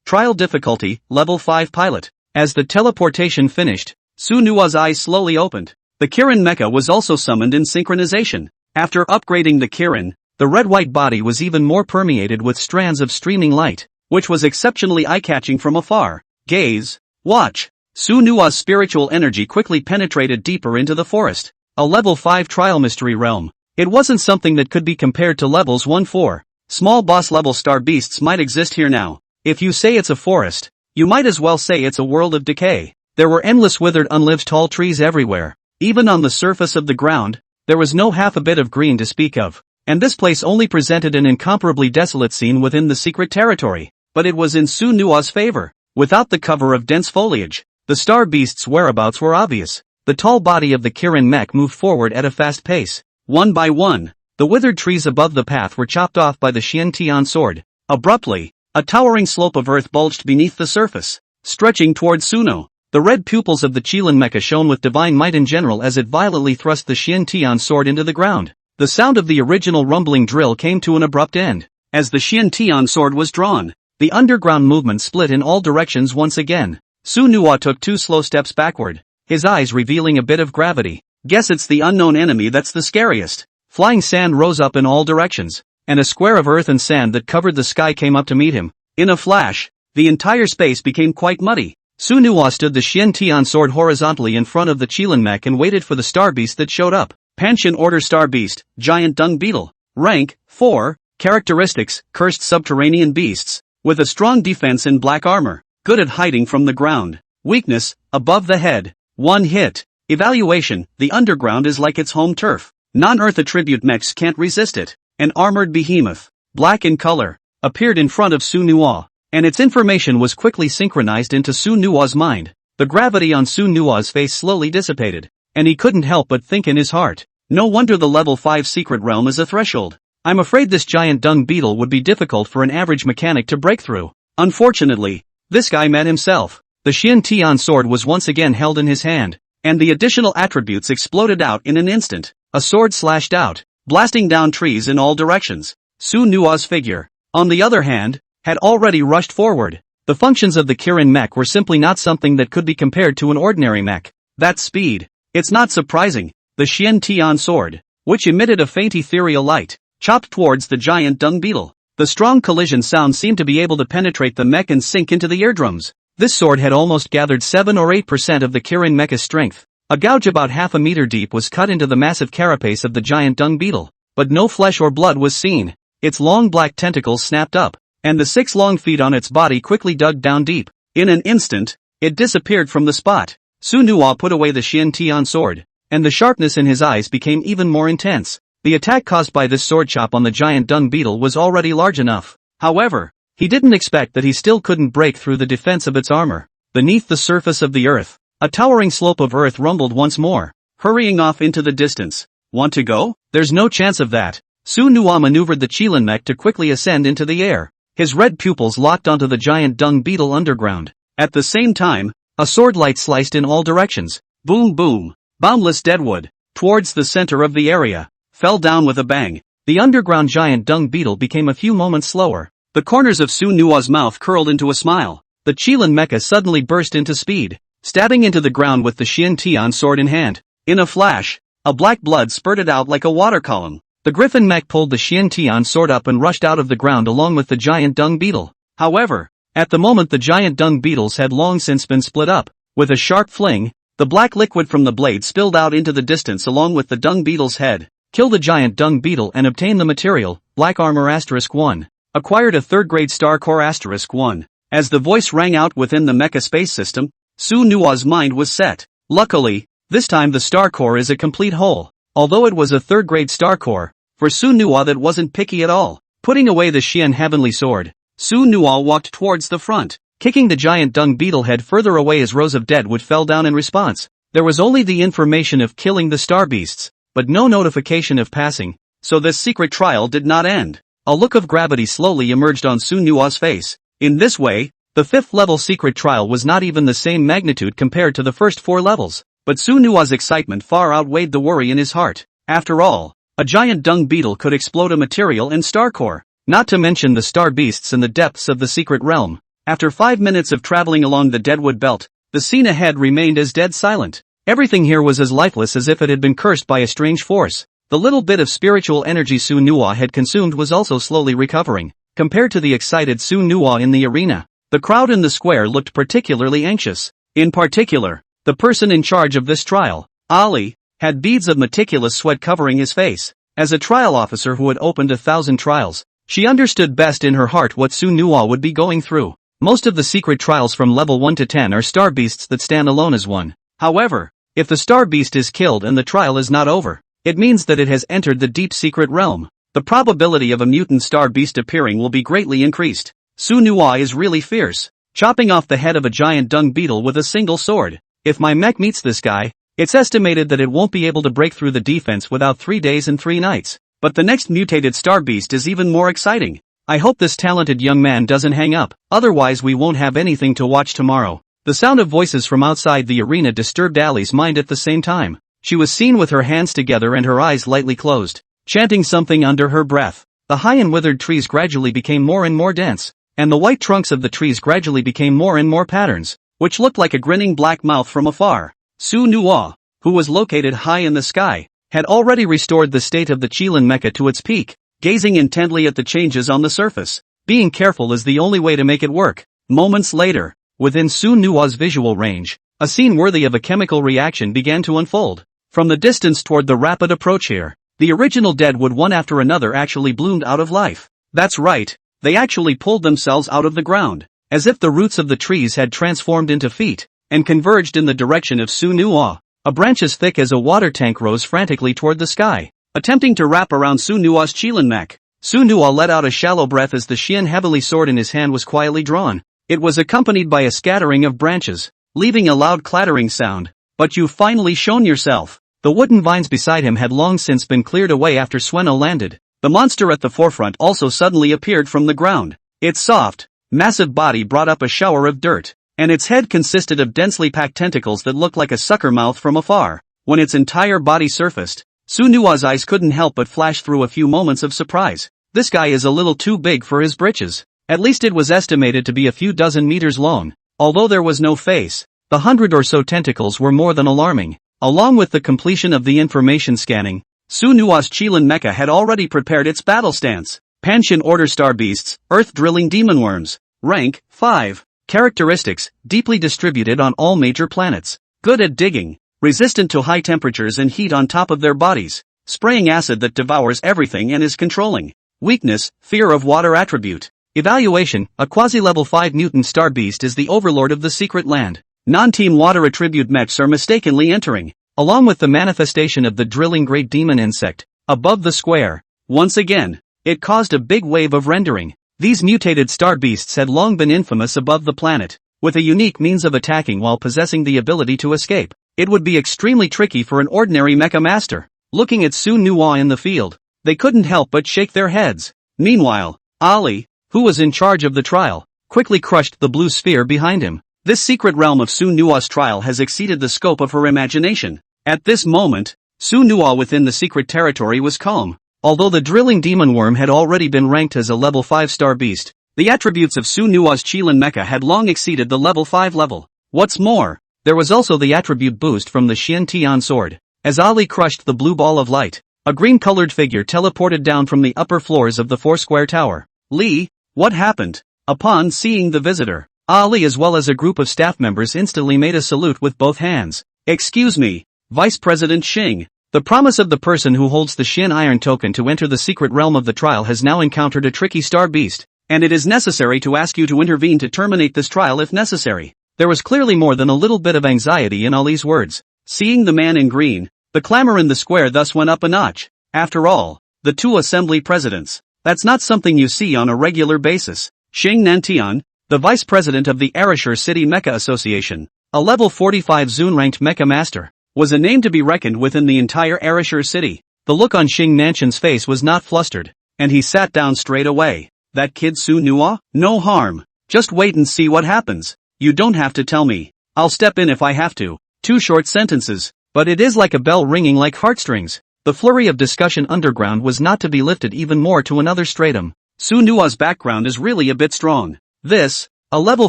Trial difficulty, level 5 pilot. As the teleportation finished, Su Nua's eyes slowly opened. The Kirin Mecha was also summoned in synchronization. After upgrading the Kirin, the red-white body was even more permeated with strands of streaming light, which was exceptionally eye-catching from afar. Gaze. Watch. Su Nua's spiritual energy quickly penetrated deeper into the forest. A level 5 trial mystery realm. It wasn't something that could be compared to levels 1-4. Small boss level star beasts might exist here now. If you say it's a forest, you might as well say it's a world of decay. There were endless withered unlived tall trees everywhere. Even on the surface of the ground, there was no half a bit of green to speak of. And this place only presented an incomparably desolate scene within the secret territory. But it was in Su Nua's favor. Without the cover of dense foliage, the star beast's whereabouts were obvious. The tall body of the Kirin mech moved forward at a fast pace. One by one, the withered trees above the path were chopped off by the Xian Tian sword. Abruptly, a towering slope of earth bulged beneath the surface, stretching toward Suno. The red pupils of the Qilin mecha shone with divine might in general as it violently thrust the Xian Tian sword into the ground. The sound of the original rumbling drill came to an abrupt end. As the Xian Tian sword was drawn, the underground movement split in all directions once again. Su Nua took 2 slow steps backward, his eyes revealing a bit of gravity. Guess it's the unknown enemy that's the scariest. Flying sand rose up in all directions, and a square of earth and sand that covered the sky came up to meet him. In a flash, the entire space became quite muddy. Su Nua stood the Xian Tian sword horizontally in front of the Qilin mech and waited for the star beast that showed up. Panxian Order Star Beast, Giant Dung Beetle. Rank, 4. Characteristics, Cursed Subterranean Beasts. With a strong defense in black armor. Good at hiding from the ground. Weakness, above the head. 1 hit. Evaluation, the underground is like its home turf. Non-Earth attribute mechs can't resist it. An armored behemoth, black in color, appeared in front of Su Nua, and its information was quickly synchronized into Su Nua's mind. The gravity on Su Nua's face slowly dissipated, and he couldn't help but think in his heart, no wonder the level 5 secret realm is a threshold. I'm afraid this giant dung beetle would be difficult for an average mechanic to break through. Unfortunately, this guy met himself. The Xian Tian sword was once again held in his hand, and the additional attributes exploded out in an instant. A sword slashed out, blasting down trees in all directions. Su Nua's figure, on the other hand, had already rushed forward. The functions of the Kirin mech were simply not something that could be compared to an ordinary mech. That speed. It's not surprising. The Xian Tian sword, which emitted a faint ethereal light, chopped towards the giant dung beetle. The strong collision sound seemed to be able to penetrate the mech and sink into the eardrums. This sword had almost gathered 7 or 8% of the Kirin mecha's strength. A gouge about half a meter deep was cut into the massive carapace of the giant dung beetle, but no flesh or blood was seen. Its long black tentacles snapped up, and the 6 long feet on its body quickly dug down deep. In an instant, it disappeared from the spot. Su Nua put away the Xian Tian sword, and the sharpness in his eyes became even more intense. The attack caused by this sword chop on the giant dung beetle was already large enough. However, he didn't expect that he still couldn't break through the defense of its armor. Beneath the surface of the earth, a towering slope of earth rumbled once more, hurrying off into the distance. Want to go? There's no chance of that. Su Nua maneuvered the Qilin mech to quickly ascend into the air. His red pupils locked onto the giant dung beetle underground. At the same time, a sword light sliced in all directions, Boom boom. Boundless deadwood, towards the center of the area, fell down with a bang. The underground giant dung beetle became a few moments slower. The corners of Su Nua's mouth curled into a smile. The Qilin mecha suddenly burst into speed, stabbing into the ground with the Xian Tian sword in hand. In a flash, a black blood spurted out like a water column. The griffin mech pulled the Xian Tian sword up and rushed out of the ground along with the giant dung beetle. However, at the moment the giant dung beetles had long since been split up. With a sharp fling, the black liquid from the blade spilled out into the distance along with the dung beetle's head. Kill the giant dung beetle and obtain the material, Black Armor *1. Acquired a 3rd grade Star Core *1. As the voice rang out within the mecha space system, Su Nua's mind was set. Luckily, this time the Star Core is a complete whole. Although it was a 3rd grade Star Core, for Su Nua that wasn't picky at all. Putting away the Xian Heavenly Sword, Su Nua walked towards the front, kicking the giant dung beetle head further away as rows of deadwood fell down in response. There was only the information of killing the star beasts, but no notification of passing, so this secret trial did not end. A look of gravity slowly emerged on Su Nua's face. In this way, the 5th level secret trial was not even the same magnitude compared to the first 4 levels, but Su Nua's excitement far outweighed the worry in his heart. After all, a giant dung beetle could explode a material in Star Core, not to mention the star beasts in the depths of the secret realm. After 5 minutes of traveling along the deadwood belt, the scene ahead remained as dead silent. Everything here was as lifeless as if it had been cursed by a strange force. The little bit of spiritual energy Su Nua had consumed was also slowly recovering. Compared to the excited Su Nua in the arena, the crowd in the square looked particularly anxious. In particular, the person in charge of this trial, Ali, had beads of meticulous sweat covering his face. As a trial officer who had opened 1,000 trials, she understood best in her heart what Su Nua would be going through. Most of the secret trials from level 1 to 10 are star beasts that stand alone as one. However, if the star beast is killed and the trial is not over, it means that it has entered the deep secret realm. The probability of a mutant star beast appearing will be greatly increased. Su Nua is really fierce, chopping off the head of a giant dung beetle with a single sword. If my mech meets this guy, it's estimated that it won't be able to break through the defense without 3 days and 3 nights. But the next mutated star beast is even more exciting. I hope this talented young man doesn't hang up, otherwise we won't have anything to watch tomorrow. The sound of voices from outside the arena disturbed Ali's mind at the same time. She was seen with her hands together and her eyes lightly closed, chanting something under her breath. The high and withered trees gradually became more and more dense, and the white trunks of the trees gradually became more and more patterns, which looked like a grinning black mouth from afar. Su Nua, who was located high in the sky, had already restored the state of the Qilin mecha to its peak, gazing intently at the changes on the surface. Being careful is the only way to make it work. Moments later, within Su Nua's visual range, a scene worthy of a chemical reaction began to unfold. From the distance toward the rapid approach here, the original deadwood one after another actually bloomed out of life. That's right, they actually pulled themselves out of the ground, as if the roots of the trees had transformed into feet, and converged in the direction of Su Nua. A branch as thick as a water tank rose frantically toward the sky, attempting to wrap around Su Nua's Qilin mech. Su Nua let out a shallow breath as the Xian heavily sword in his hand was quietly drawn. It was accompanied by a scattering of branches, leaving a loud clattering sound. But you've finally shown yourself. The wooden vines beside him had long since been cleared away after Sueno landed. The monster at the forefront also suddenly appeared from the ground. Its soft, massive body brought up a shower of dirt, and its head consisted of densely packed tentacles that looked like a sucker mouth from afar. When its entire body surfaced, Su Nua's eyes couldn't help but flash through a few moments of surprise. This guy is a little too big for his britches. At least it was estimated to be a few dozen meters long. Although there was no face, the 100 or so tentacles were more than alarming. Along with the completion of the information scanning, Su Nua's Qilin mecha had already prepared its battle stance. Panchen Order Star Beasts, Earth-Drilling Demon Worms. Rank, 5. Characteristics, deeply distributed on all major planets. Good at digging, resistant to high temperatures and heat on top of their bodies. Spraying acid that devours everything and is controlling. Weakness, fear of water attribute. Evaluation, a quasi-level 5 mutant star beast is the overlord of the secret land. Non-team water attribute mechs are mistakenly entering, along with the manifestation of the drilling great demon insect, above the square. Once again, it caused a big wave of rendering. These mutated star beasts had long been infamous above the planet, with a unique means of attacking while possessing the ability to escape. It would be extremely tricky for an ordinary mecha master. Looking at Su Nua in the field, they couldn't help but shake their heads. Meanwhile, Ali, who was in charge of the trial, quickly crushed the blue sphere behind him. This secret realm of Su Nua's trial has exceeded the scope of her imagination. At this moment, Su Nua within the secret territory was calm. Although the drilling demon worm had already been ranked as a level 5-star beast, the attributes of Su Nua's Qilin Mecha had long exceeded the level 5 level. What's more, there was also the attribute boost from the Xian Tian sword. As Ali crushed the blue ball of light, a green-colored figure teleported down from the upper floors of the four-square tower. Li, what happened? Upon seeing the visitor, Ali as well as a group of staff members instantly made a salute with both hands. Excuse me, Vice President Xing. The promise of the person who holds the Xian Iron token to enter the secret realm of the trial has now encountered a tricky star beast, and it is necessary to ask you to intervene to terminate this trial if necessary. There was clearly more than a little bit of anxiety in Ali's words. Seeing the man in green, the clamor in the square thus went up a notch. After all, the two assembly presidents. That's not something you see on a regular basis. Xing Nantian, the vice president of the Arashur City Mecha Association, a level 45 Zun-ranked mecha master, was a name to be reckoned with in the entire Arashur city. The look on Xing Nantian's face was not flustered, and he sat down straight away. That kid Su Nua? No harm. Just wait and see what happens. You don't have to tell me. I'll step in if I have to. 2 short sentences, but it is like a bell ringing like heartstrings. The flurry of discussion underground was not to be lifted even more to another stratum. Su Nua's background is really a bit strong. This, a level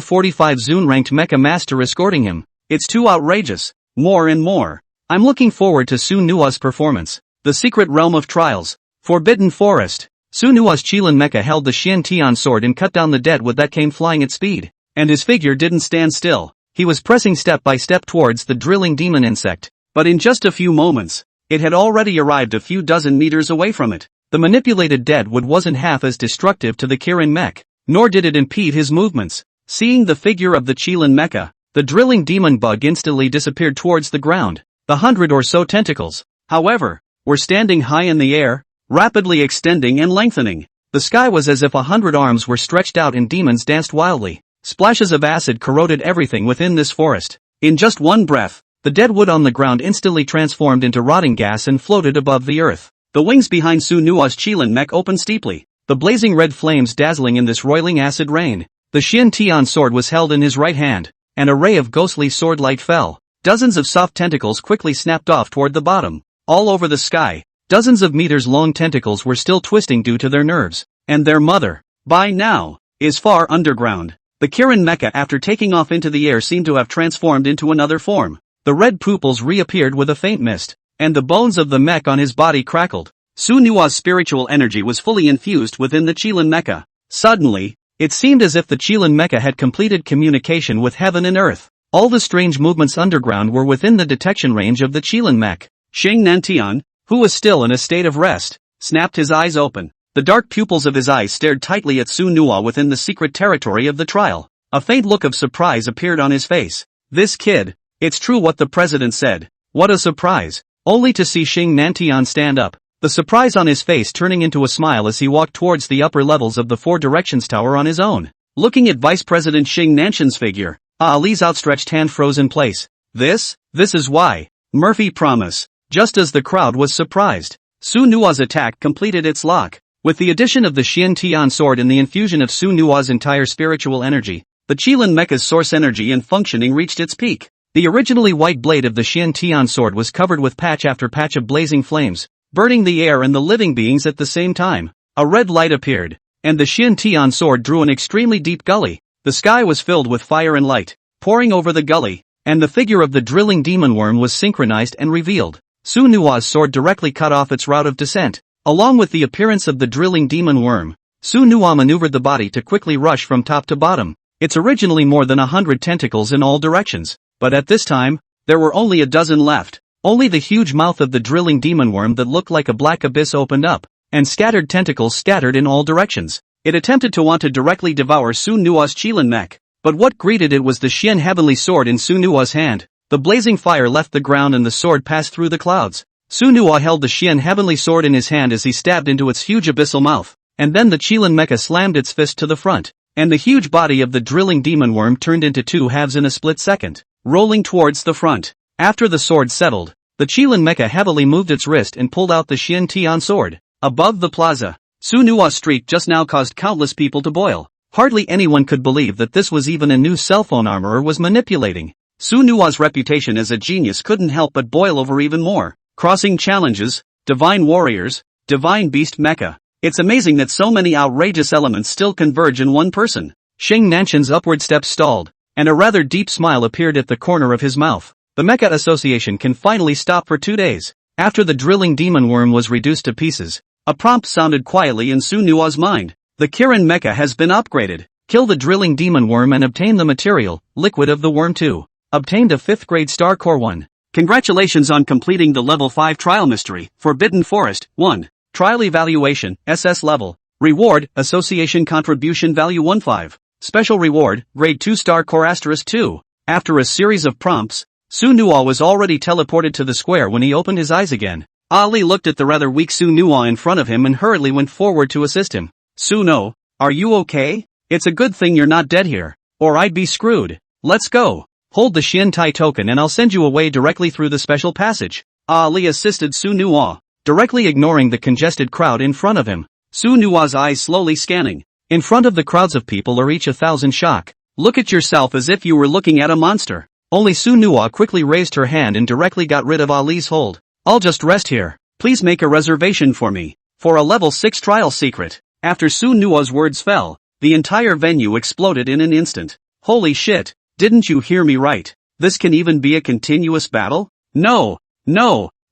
45 Zun-ranked mecha master escorting him. It's too outrageous. More and more. I'm looking forward to Su Nua's performance. The secret realm of trials. Forbidden forest. Su Nua's Qilin Mecha held the Xian Tian sword and cut down the deadwood that came flying at speed. And his figure didn't stand still. He was pressing step by step towards the drilling demon insect. But in just a few moments, it had already arrived a few dozen meters away from it. The manipulated deadwood wasn't half as destructive to the Kirin mech, nor did it impede his movements. Seeing the figure of the Qilin Mecha, the drilling demon bug instantly disappeared towards the ground. The 100 or so tentacles, however, were standing high in the air, rapidly extending and lengthening. The sky was as if 100 arms were stretched out and demons danced wildly. Splashes of acid corroded everything within this forest. In just one breath, the dead wood on the ground instantly transformed into rotting gas and floated above the earth. The wings behind Su Nua's Qilin mech opened steeply, the blazing red flames dazzling in this roiling acid rain. The Xian Tian sword was held in his right hand. An array of ghostly sword light fell. Dozens of soft tentacles quickly snapped off toward the bottom. All over the sky, dozens of meters-long tentacles were still twisting due to their nerves. And their mother, by now, is far underground. The Kirin Mecha after taking off into the air seemed to have transformed into another form. The red pupils reappeared with a faint mist, and the bones of the mech on his body crackled. Su Nua's spiritual energy was fully infused within the Qilin Mecha. Suddenly, it seemed as if the Qilin Mecha had completed communication with heaven and earth. All the strange movements underground were within the detection range of the Qilin mech. Xing Nantian, who was still in a state of rest, snapped his eyes open. The dark pupils of his eyes stared tightly at Su Nua within the secret territory of the trial. A faint look of surprise appeared on his face. This kid, it's true what the president said. What a surprise. Only to see Xing Nantian stand up. The surprise on his face turning into a smile as he walked towards the upper levels of the Four Directions Tower on his own. Looking at Vice President Xing Nantian's figure, Ali's outstretched hand froze in place. This is why. Murphy promise. Just as the crowd was surprised, Su Nua's attack completed its lock. With the addition of the Xian Tian sword and the infusion of Su Nua's entire spiritual energy, the Qilin Mecha's source energy and functioning reached its peak. The originally white blade of the Xian Tian sword was covered with patch after patch of blazing flames, burning the air and the living beings at the same time. A red light appeared, and the Xian Tian sword drew an extremely deep gully. The sky was filled with fire and light, pouring over the gully, and the figure of the drilling demon worm was synchronized and revealed. Su Nua's sword directly cut off its route of descent. Along with the appearance of the drilling demon worm, Su Nua maneuvered the body to quickly rush from top to bottom. It's originally more than 100 tentacles in all directions, but at this time, there were only a dozen left. Only the huge mouth of the drilling demon worm that looked like a black abyss opened up, and scattered tentacles scattered in all directions. It attempted to want to directly devour Su Nua's Qilin mech, but what greeted it was the Xian heavenly sword in Su Nua's hand. The blazing fire left the ground and the sword passed through the clouds. Su Nua held the Xian heavenly sword in his hand as he stabbed into its huge abyssal mouth, and then the Qilin Mecha slammed its fist to the front, and the huge body of the drilling demon worm turned into two halves in a split second, rolling towards the front. After the sword settled, the Qilin Mecha heavily moved its wrist and pulled out the Xian Tian sword. Above the plaza, Su Nua's streak just now caused countless people to boil. Hardly anyone could believe that this was even a new cell phone armorer was manipulating. Su Nua's reputation as a genius couldn't help but boil over even more. Crossing challenges, divine warriors, divine beast mecha. It's amazing that so many outrageous elements still converge in one person. Xing Nanshan's upward steps stalled, and a rather deep smile appeared at the corner of his mouth. The Mecha Association can finally stop for 2 days. After the drilling demon worm was reduced to pieces, a prompt sounded quietly in Su Nua's mind. The Kirin Mecha has been upgraded. Kill the drilling demon worm and obtain the material, liquid of the worm 2. Obtained a 5th grade Star Core 1. Congratulations on completing the level 5 trial mystery, Forbidden Forest, 1. Trial evaluation, SS level. Reward, Association contribution value 15. Special reward, grade 2 Star Core * 2. After a series of prompts, Su Nua was already teleported to the square when he opened his eyes again. Ali looked at the rather weak Su Nua in front of him and hurriedly went forward to assist him. Suno, are you okay? It's a good thing you're not dead here, or I'd be screwed. Let's go. Hold the Shin Tai token and I'll send you away directly through the special passage. Ali assisted Su Nua, directly ignoring the congested crowd in front of him. Su Nua's eyes slowly scanning. In front of the crowds of people are each 1,000 shock. Look at yourself as if you were looking at a monster. Only Su Nua quickly raised her hand and directly got rid of Ali's hold. I'll just rest here. Please make a reservation for me. For a level 6 trial secret. After Su Nua's words fell, the entire venue exploded in an instant. Holy shit, didn't you hear me right? This can even be a continuous battle? No,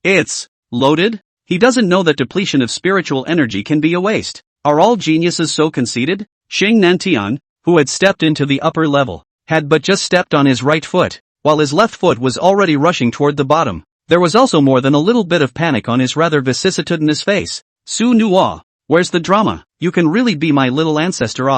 it's loaded? He doesn't know that depletion of spiritual energy can be a waste. Are all geniuses so conceited? Xing Nantian, who had stepped into the upper level, had but just stepped on his right foot, while his left foot was already rushing toward the bottom. There was also more than a little bit of panic on his rather vicissitudinous face. Su Nua, where's the drama? You can really be my little ancestor.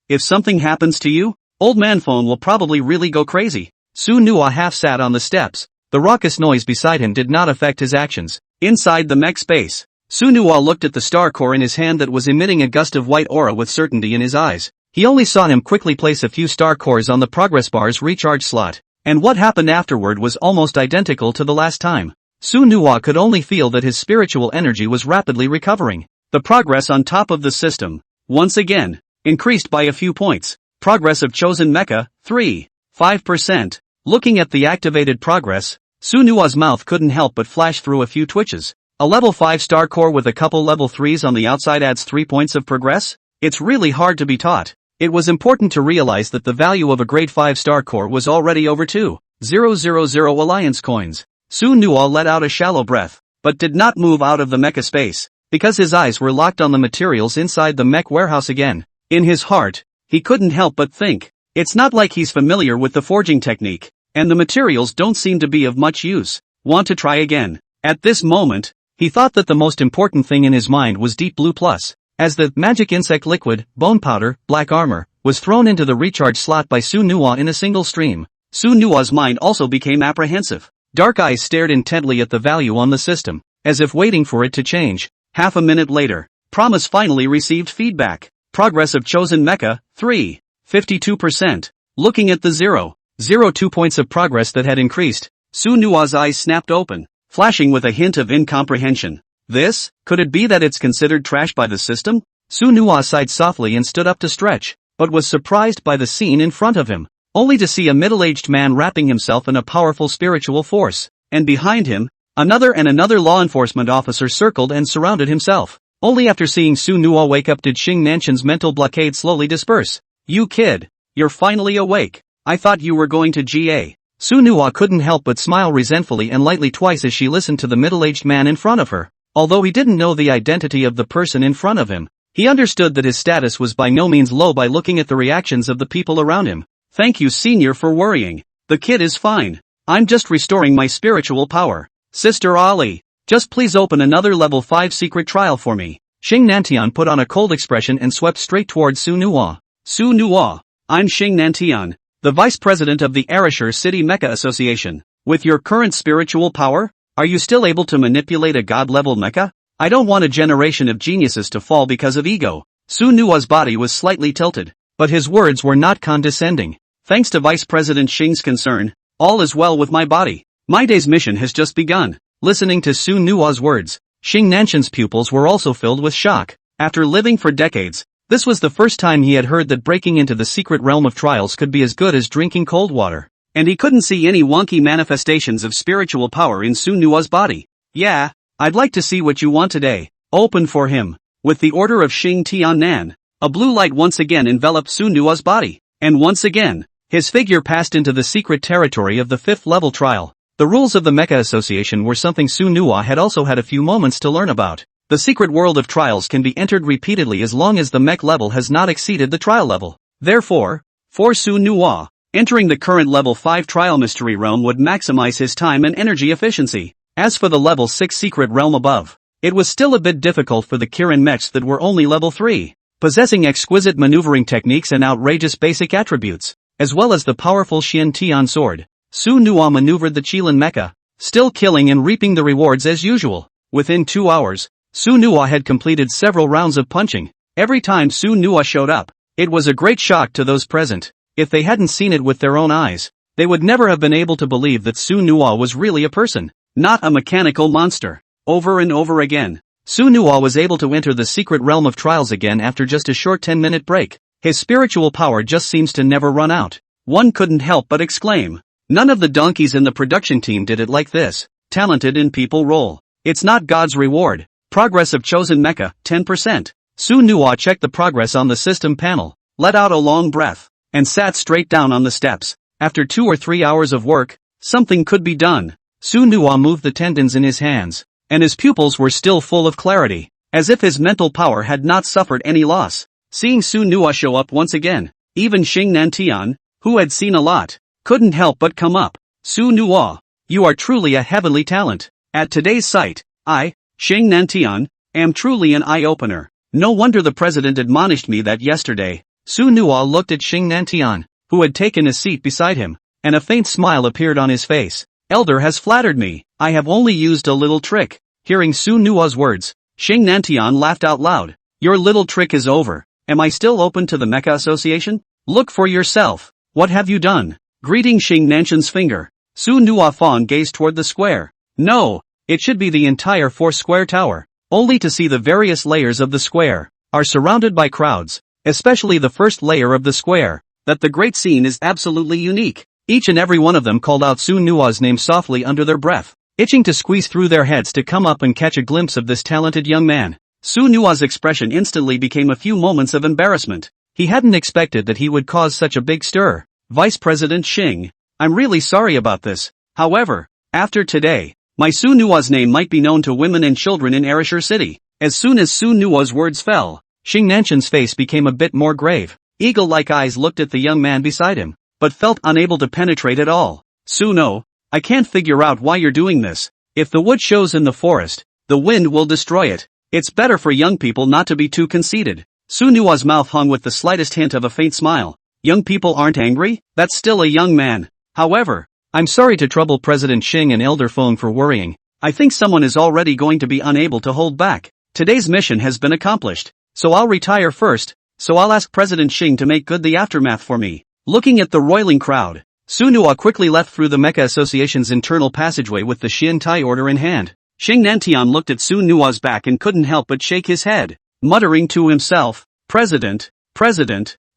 If something happens to you, old man phone will probably really go crazy. Su Nua half sat on the steps. The raucous noise beside him did not affect his actions. Inside the mech space, Su Nua looked at the star core in his hand that was emitting a gust of white aura with certainty in his eyes. He only saw him quickly place a few star cores on the progress bar's recharge slot. And what happened afterward was almost identical to the last time. Su Nua could only feel that his spiritual energy was rapidly recovering. The progress on top of the system, once again, increased by a few points. Progress of chosen mecha, 5%. Looking at the activated progress, Su Nua's mouth couldn't help but flash through a few twitches. A level 5 star core with a couple level 3s on the outside adds 3 points of progress? It's really hard to be taught. It was important to realize that the value of a grade 5 star core was already over 2,000 alliance coins. Su Nua let out a shallow breath, but did not move out of the mecha space, because his eyes were locked on the materials inside the mech warehouse again. In his heart, he couldn't help but think, it's not like he's familiar with the forging technique, and the materials don't seem to be of much use. Want to try again? At this moment, he thought that the most important thing in his mind was Deep Blue Plus. As the magic insect liquid, bone powder, black armor, was thrown into the recharge slot by Su Nua in a single stream, Su Nua's mind also became apprehensive. Dark eyes stared intently at the value on the system, as if waiting for it to change. Half a minute later, Promise finally received feedback. Progress of chosen mecha, 52%. Looking at the 0.02 points of progress that had increased, Su Nua's eyes snapped open, flashing with a hint of incomprehension. This? Could it be that it's considered trash by the system? Su Nua sighed softly and stood up to stretch, but was surprised by the scene in front of him, only to see a middle-aged man wrapping himself in a powerful spiritual force, and behind him, another law enforcement officer circled and surrounded himself. Only after seeing Su Nua wake up did Xing Nanshan's mental blockade slowly disperse. You kid, you're finally awake. I thought you were going to GA. Su Nua couldn't help but smile resentfully and lightly twice as she listened to the middle-aged man in front of her. Although he didn't know the identity of the person in front of him, he understood that his status was by no means low by looking at the reactions of the people around him. Thank you, senior, for worrying. The kid is fine. I'm just restoring my spiritual power. Sister Ali, just please open another level 5 secret trial for me. Xing Nantian put on a cold expression and swept straight towards Su Nua. Su Nua, I'm Xing Nantian, the vice president of the Arashur City Mecha Association. With your current spiritual power, are you still able to manipulate a god-level mecha? I don't want a generation of geniuses to fall because of ego. Su Nua's body was slightly tilted, but his words were not condescending. Thanks to Vice President Xing's concern, all is well with my body. My day's mission has just begun. Listening to Su Nua's words, Xing Nanshan's pupils were also filled with shock. After living for decades, This was the first time he had heard that breaking into the secret realm of trials could be as good as drinking cold water. And he couldn't see any wonky manifestations of spiritual power in Su Nua's body. Yeah, I'd like to see what you want today. Open for him. With the order of Xing Tian Nan, a blue light once again enveloped Su Nua's body. And once again, his figure passed into the secret territory of the 5th level trial. The rules of the Mecha Association were something Su Nua had also had a few moments to learn about. The secret world of trials can be entered repeatedly as long as the mech level has not exceeded the trial level. Therefore, for Su Nua, entering the current level 5 trial mystery realm would maximize his time and energy efficiency. As for the level 6 secret realm above, it was still a bit difficult for the Kirin mechs that were only level 3, possessing exquisite maneuvering techniques and outrageous basic attributes, as well as the powerful Xian Tian sword. Su Nua maneuvered the Qilin mecha, still killing and reaping the rewards as usual. Within 2 hours, Su Nua had completed several rounds of punching. Every time Su Nua showed up, it was a great shock to those present. If they hadn't seen it with their own eyes, they would never have been able to believe that Su Nua was really a person, not a mechanical monster. Over and over again, Su Nua was able to enter the secret realm of trials again after just a short 10-minute break. His spiritual power just seems to never run out. One couldn't help but exclaim. None of the donkeys in the production team did it like this. Talented in people role. It's not God's reward. Progress of chosen mecha, 10%. Su Nua checked the progress on the system panel, let out a long breath, and sat straight down on the steps. After 2 or 3 hours of work, something could be done. Su Nua moved the tendons in his hands, and his pupils were still full of clarity, as if his mental power had not suffered any loss. Seeing Su Nua show up once again, even Xing Nantian, who had seen a lot, couldn't help but come up. Su Nua, you are truly a heavenly talent. At today's sight, I, Xing Nantian, am truly an eye-opener. No wonder the president admonished me that yesterday. Su Nua looked at Xing Nantian, who had taken a seat beside him, and a faint smile appeared on his face. Elder has flattered me. I have only used a little trick. Hearing Su Nua's words, Xing Nantian laughed out loud. Your little trick is over. Am I still open to the Mecha Association? Look for yourself. What have you done? Greeting Xing Nantian's finger. Su Nua Fawn gazed toward the square. No, it should be the entire 4-square tower. Only to see the various layers of the square are surrounded by crowds, especially the first layer of the square. That the great scene is absolutely unique. Each and every one of them called out Su Nua's name softly under their breath, itching to squeeze through their heads to come up and catch a glimpse of this talented young man. Su Nua's expression instantly became a few moments of embarrassment. He hadn't expected that he would cause such a big stir. Vice President Xing, I'm really sorry about this. However, after today, my Su Nua's name might be known to women and children in Erishur City. As soon as Su Nua's words fell, Xing Nantian's face became a bit more grave. Eagle-like eyes looked at the young man beside him, but felt unable to penetrate at all. Su No, I can't figure out why you're doing this. If the wood shows in the forest, the wind will destroy it. It's better for young people not to be too conceited. Su Nua's mouth hung with the slightest hint of a faint smile. Young people aren't angry? That's still a young man. However, I'm sorry to trouble President Xing and Elder Feng for worrying. I think someone is already going to be unable to hold back. Today's mission has been accomplished, so I'll retire first. So I'll ask President Xing to make good the aftermath for me. Looking at the roiling crowd, Su Nua quickly left through the Mecha Association's internal passageway with the Xian Tai order in hand. Xing Nantian looked at Su Nua's back and couldn't help but shake his head, muttering to himself, President,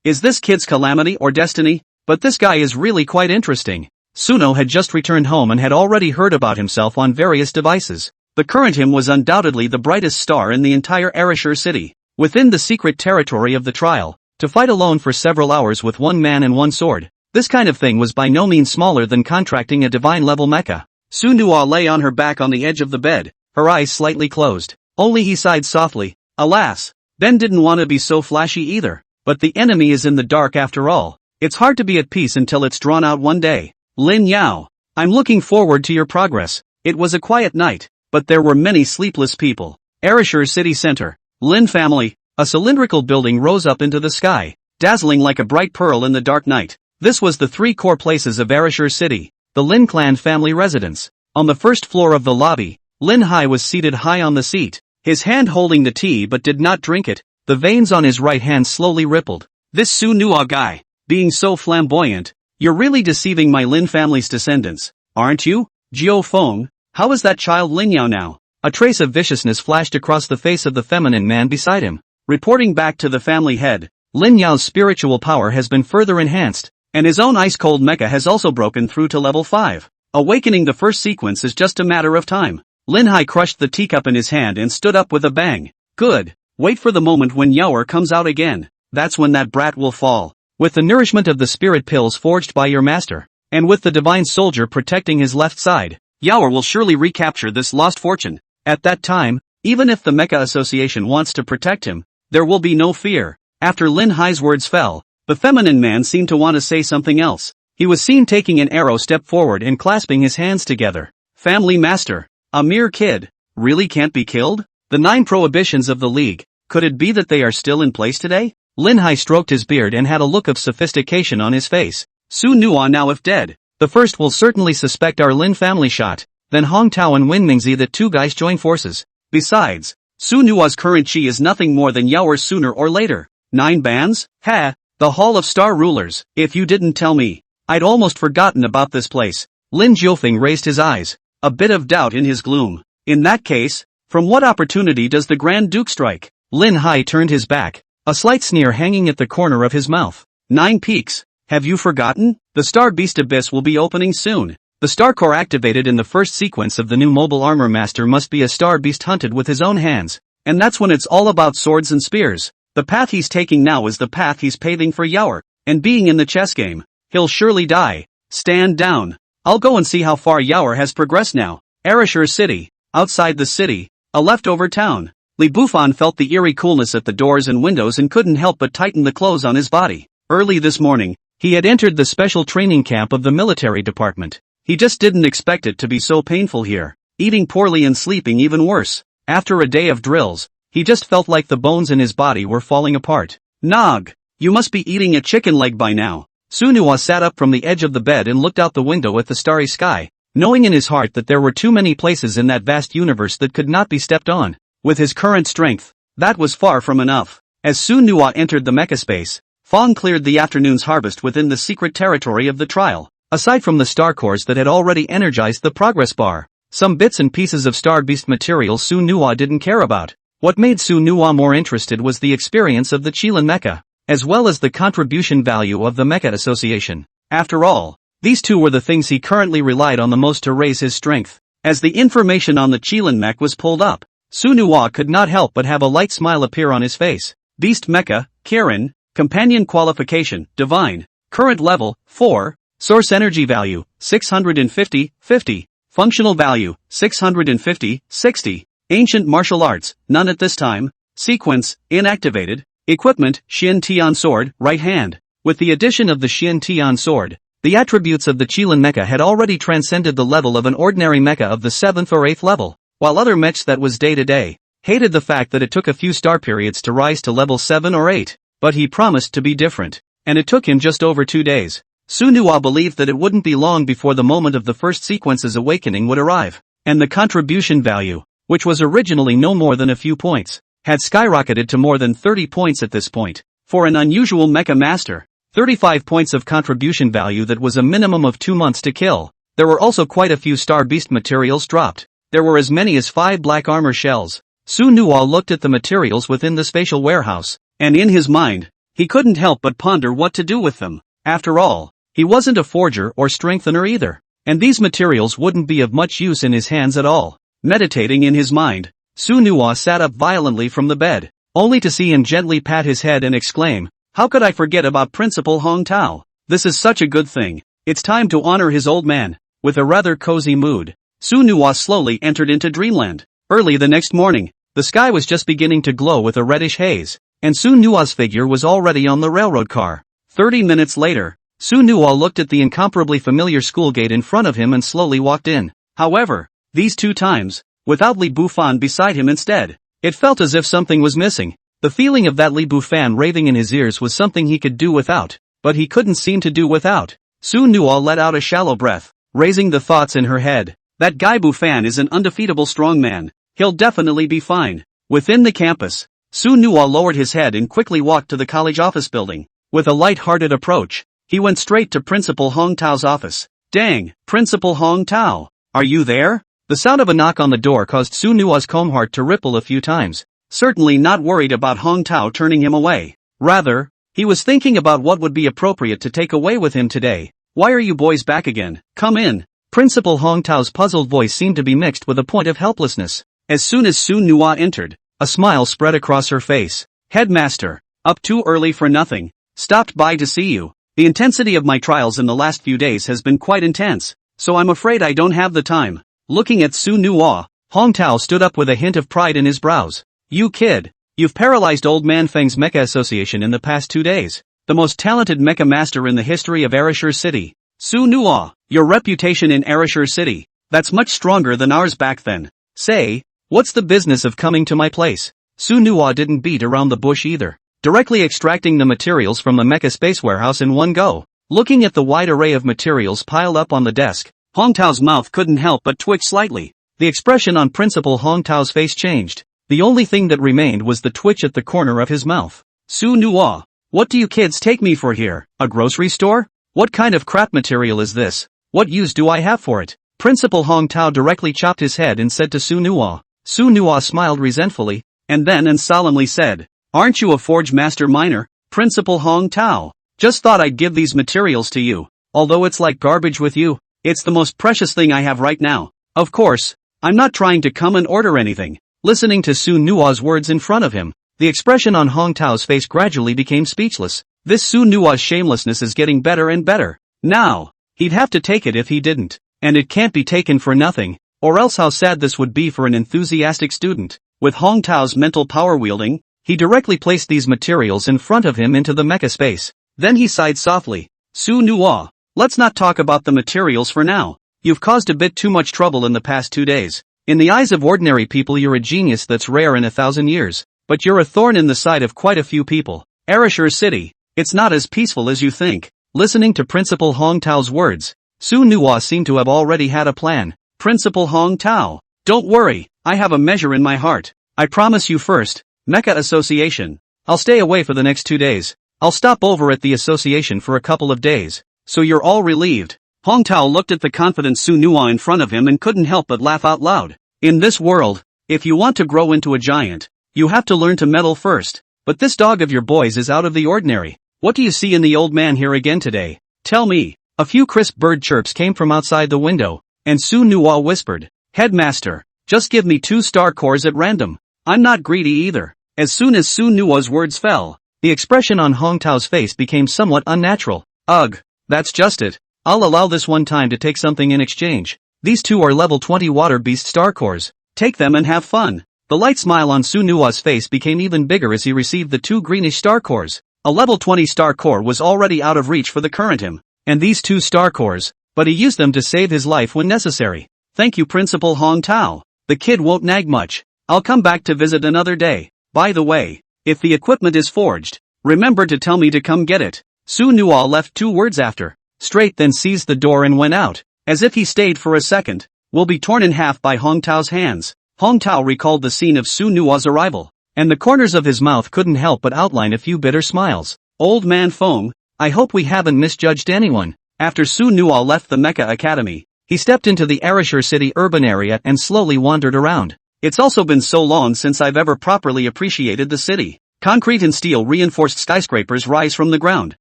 is this kid's calamity or destiny? But this guy is really quite interesting. Suno had just returned home and had already heard about himself on various devices. The current him was undoubtedly the brightest star in the entire Erishur city. Within the secret territory of the trial, to fight alone for several hours with one man and one sword, this kind of thing was by no means smaller than contracting a divine-level mecha. Su Nua lay on her back on the edge of the bed, her eyes slightly closed. Only he sighed softly. Alas, Ben didn't want to be so flashy either. But the enemy is in the dark after all. It's hard to be at peace until it's drawn out one day. Lin Yao, I'm looking forward to your progress. It was a quiet night, but there were many sleepless people. Erishur city center. Lin family. A cylindrical building rose up into the sky, dazzling like a bright pearl in the dark night. This was the 3 core places of Erishur city, the Lin clan family residence. On the first floor of the lobby, Lin Hai was seated high on the seat, his hand holding the tea but did not drink it. The veins on his right hand slowly rippled. This Su Nua guy, being so flamboyant, you're really deceiving my Lin family's descendants, aren't you? Jiao Feng, how is that child Lin Yao now? A trace of viciousness flashed across the face of the feminine man beside him. Reporting back to the family head, Lin Yao's spiritual power has been further enhanced, and his own ice-cold mecha has also broken through to level 5. Awakening the first sequence is just a matter of time. Lin Hai crushed the teacup in his hand and stood up with a bang. Good. Wait for the moment when Yaoer comes out again. That's when that brat will fall. With the nourishment of the spirit pills forged by your master, and with the divine soldier protecting his left side, Yaoer will surely recapture this lost fortune. At that time, even if the Mecha Association wants to protect him, there will be no fear. After Lin Hai's words fell, the feminine man seemed to want to say something else. He was seen taking an arrow step forward and clasping his hands together. Family master. A mere kid. Really can't be killed? The 9 prohibitions of the League. Could it be that they are still in place today? Lin Hai stroked his beard and had a look of sophistication on his face. Su Nuo now if dead. The first will certainly suspect our Lin family shot. Then Hong Tao and Wen Mingzi, the 2 guys join forces. Besides, Su Nuo's current chi is nothing more than Yaoer's sooner or later. 9 bands? Ha! The Hall of Star Rulers. If you didn't tell me, I'd almost forgotten about this place. Lin Jiufeng raised his eyes, a bit of doubt in his gloom. In that case, from what opportunity does the Grand Duke strike? Lin Hai turned his back, a slight sneer hanging at the corner of his mouth. 9 peaks. Have you forgotten? The Star Beast Abyss will be opening soon. The Star Core activated in the first sequence of the new Mobile Armor Master must be a Star Beast hunted with his own hands. And that's when it's all about swords and spears. The path he's taking now is the path he's paving for Yaoer, and being in the chess game, he'll surely die. Stand down. I'll go and see how far Yaoer has progressed now. Arashur City. Outside the city, a leftover town. Li Bufan felt the eerie coolness at the doors and windows and couldn't help but tighten the clothes on his body. Early this morning, he had entered the special training camp of the military department. He just didn't expect it to be so painful here. Eating poorly and sleeping even worse. After a day of drills, he just felt like the bones in his body were falling apart. Nog! You must be eating a chicken leg by now. Su Nuo sat up from the edge of the bed and looked out the window at the starry sky, knowing in his heart that there were too many places in that vast universe that could not be stepped on. With his current strength, that was far from enough. As Su Nuo entered the mecha space, Fong cleared the afternoon's harvest within the secret territory of the trial. Aside from the star cores that had already energized the progress bar, some bits and pieces of Star Beast material Su Nuo didn't care about. What made Su Nuo more interested was the experience of the Qilin Mecha, as well as the contribution value of the Mecha Association. After all, these two were the things he currently relied on the most to raise his strength. As the information on the Qilin Mech was pulled up, Su Nuo could not help but have a light smile appear on his face. Beast Mecha, Kirin, Companion Qualification, Divine, Current Level, 4, Source Energy Value, 650, 50, Functional Value, 650, 60, Ancient Martial Arts, none at this time, Sequence, inactivated, Equipment, Xian Tian Sword, right hand. With the addition of the Xian Tian Sword, the attributes of the Qilin Mecha had already transcended the level of an ordinary mecha of the 7th or 8th level, while other mechs that was day to day hated the fact that it took a few star periods to rise to level 7 or 8, but he promised to be different, and it took him just over 2 days. Su Nuo believed that it wouldn't be long before the moment of the first sequence's awakening would arrive, and the contribution value, which was originally no more than a few points, had skyrocketed to more than 30 points at this point. For an unusual mecha master, 35 points of contribution value that was a minimum of 2 months to kill. There were also quite a few Star Beast materials dropped. There were as many as 5 black armor shells. Su Nuo looked at the materials within the spatial warehouse, and in his mind, he couldn't help but ponder what to do with them. After all, he wasn't a forger or strengthener either, and these materials wouldn't be of much use in his hands at all. Meditating in his mind, Su Nuo sat up violently from the bed, only to see him gently pat his head and exclaim, "How could I forget about Principal Hong Tao? This is such a good thing. It's time to honor his old man." With a rather cozy mood, Su Nuo slowly entered into dreamland. Early the next morning, the sky was just beginning to glow with a reddish haze, and Su Nuo's figure was already on the railroad car. 30 minutes later, Su Nuo looked at the incomparably familiar school gate in front of him and slowly walked in. However, these 2 times, without Li Bufan beside him instead, it felt as if something was missing. The feeling of that Li Bufan raving in his ears was something he could do without, but he couldn't seem to do without. Su Nuo let out a shallow breath, raising the thoughts in her head. That guy Bufan is an undefeatable strongman. He'll definitely be fine. Within the campus, Su Nuo lowered his head and quickly walked to the college office building. With a light-hearted approach, he went straight to Principal Hong Tao's office. "Dang, Principal Hong Tao, are you there?" The sound of a knock on the door caused Su Nuo's calm heart to ripple a few times. certainly not worried about Hong Tao turning him away. Rather, he was thinking about what would be appropriate to take away with him today. Why are you boys back again? Come in. Principal Hong Tao's puzzled voice seemed to be mixed with a point of helplessness. As soon as Su Nua entered, a smile spread across her face. Headmaster, up too early for nothing. Stopped by to see you. The intensity of my trials in the last few days has been quite intense, so I'm afraid I don't have the time. Looking at Su Nua, Hong Tao stood up with a hint of pride in his brows. You kid, you've paralyzed Old Man Feng's Mecha Association in the past 2 days. The most talented mecha master in the history of Arashur City. Su Nua, your reputation in Arashur City, that's much stronger than ours back then. Say, what's the business of coming to my place? Su Nua didn't beat around the bush either, directly extracting the materials from the mecha space warehouse in one go. Looking at the wide array of materials piled up on the desk, Hong Tao's mouth couldn't help but twitch slightly. The expression on Principal Hong Tao's face changed. The only thing that remained was the twitch at the corner of his mouth. Su Nua, what do you kids take me for here? A grocery store? What kind of crap material is this? What use do I have for it? Principal Hong Tao directly chopped his head and said to Su Nua. Su Nua smiled resentfully, and then solemnly said, aren't you a forge master miner, Principal Hong Tao? Just thought I'd give these materials to you. Although it's like garbage with you, it's the most precious thing I have right now. Of course, I'm not trying to come and order anything. Listening to Su Nua's words in front of him, the expression on Hong Tao's face gradually became speechless. This Su Nua's shamelessness is getting better and better. Now, he'd have to take it if he didn't, and it can't be taken for nothing, or else how sad this would be for an enthusiastic student. With Hong Tao's mental power wielding, he directly placed these materials in front of him into the mecha space. Then he sighed softly. Su Nua, let's not talk about the materials for now. You've caused a bit too much trouble in the past 2 days. In the eyes of ordinary people you're a genius that's rare in 1,000 years. But you're a thorn in the side of quite a few people. Arashur City, it's not as peaceful as you think. Listening to Principal Hong Tao's words, Su Nua seemed to have already had a plan. Principal Hong Tao, don't worry, I have a measure in my heart. I promise you first, Mecha Association. I'll stay away for the next 2 days. I'll stop over at the association for a couple of days. So you're all relieved. Hong Tao looked at the confident Su Nua in front of him and couldn't help but laugh out loud. In this world, if you want to grow into a giant, you have to learn to meddle first. But this dog of your boys is out of the ordinary. What do you see in the old man here again today? Tell me. A few crisp bird chirps came from outside the window, and Su Nua whispered, Headmaster, just give me 2 star cores at random. I'm not greedy either. As soon as Su Nua's words fell, the expression on Hong Tao's face became somewhat unnatural. Ugh, that's just it. I'll allow this one time to take something in exchange. These 2 are level 20 water beast star cores. Take them and have fun. The light smile on Su Nua's face became even bigger as he received the 2 greenish star cores. A level 20 star core was already out of reach for the current him, and these 2 star cores, but he used them to save his life when necessary. Thank you Principal Hong Tao. The kid won't nag much. I'll come back to visit another day. By the way, if the equipment is forged, remember to tell me to come get it. Su Nua left 2 words after, straight then seized the door and went out, as if he stayed for a second, will be torn in half by Hong Tao's hands. Hong Tao recalled the scene of Su Nua's arrival, and the corners of his mouth couldn't help but outline a few bitter smiles. Old man Feng, I hope we haven't misjudged anyone. After Su Nua left the Mecha Academy, he stepped into the Arashur City urban area and slowly wandered around. It's also been so long since I've ever properly appreciated the city. Concrete and steel reinforced skyscrapers rise from the ground.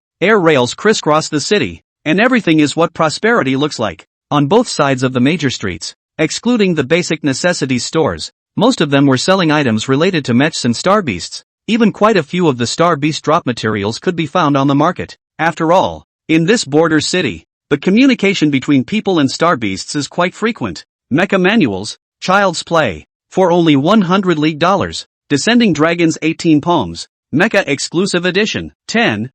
Air rails crisscross the city, and everything is what prosperity looks like. On both sides of the major streets, excluding the basic necessities stores, most of them were selling items related to mechs and star beasts. Even quite a few of the star beast drop materials could be found on the market. After all, in this border city, the communication between people and star beasts is quite frequent. Mecha manuals, child's play, for only $100 league. Descending Dragons 18 Palms, Mecha exclusive edition, 10,000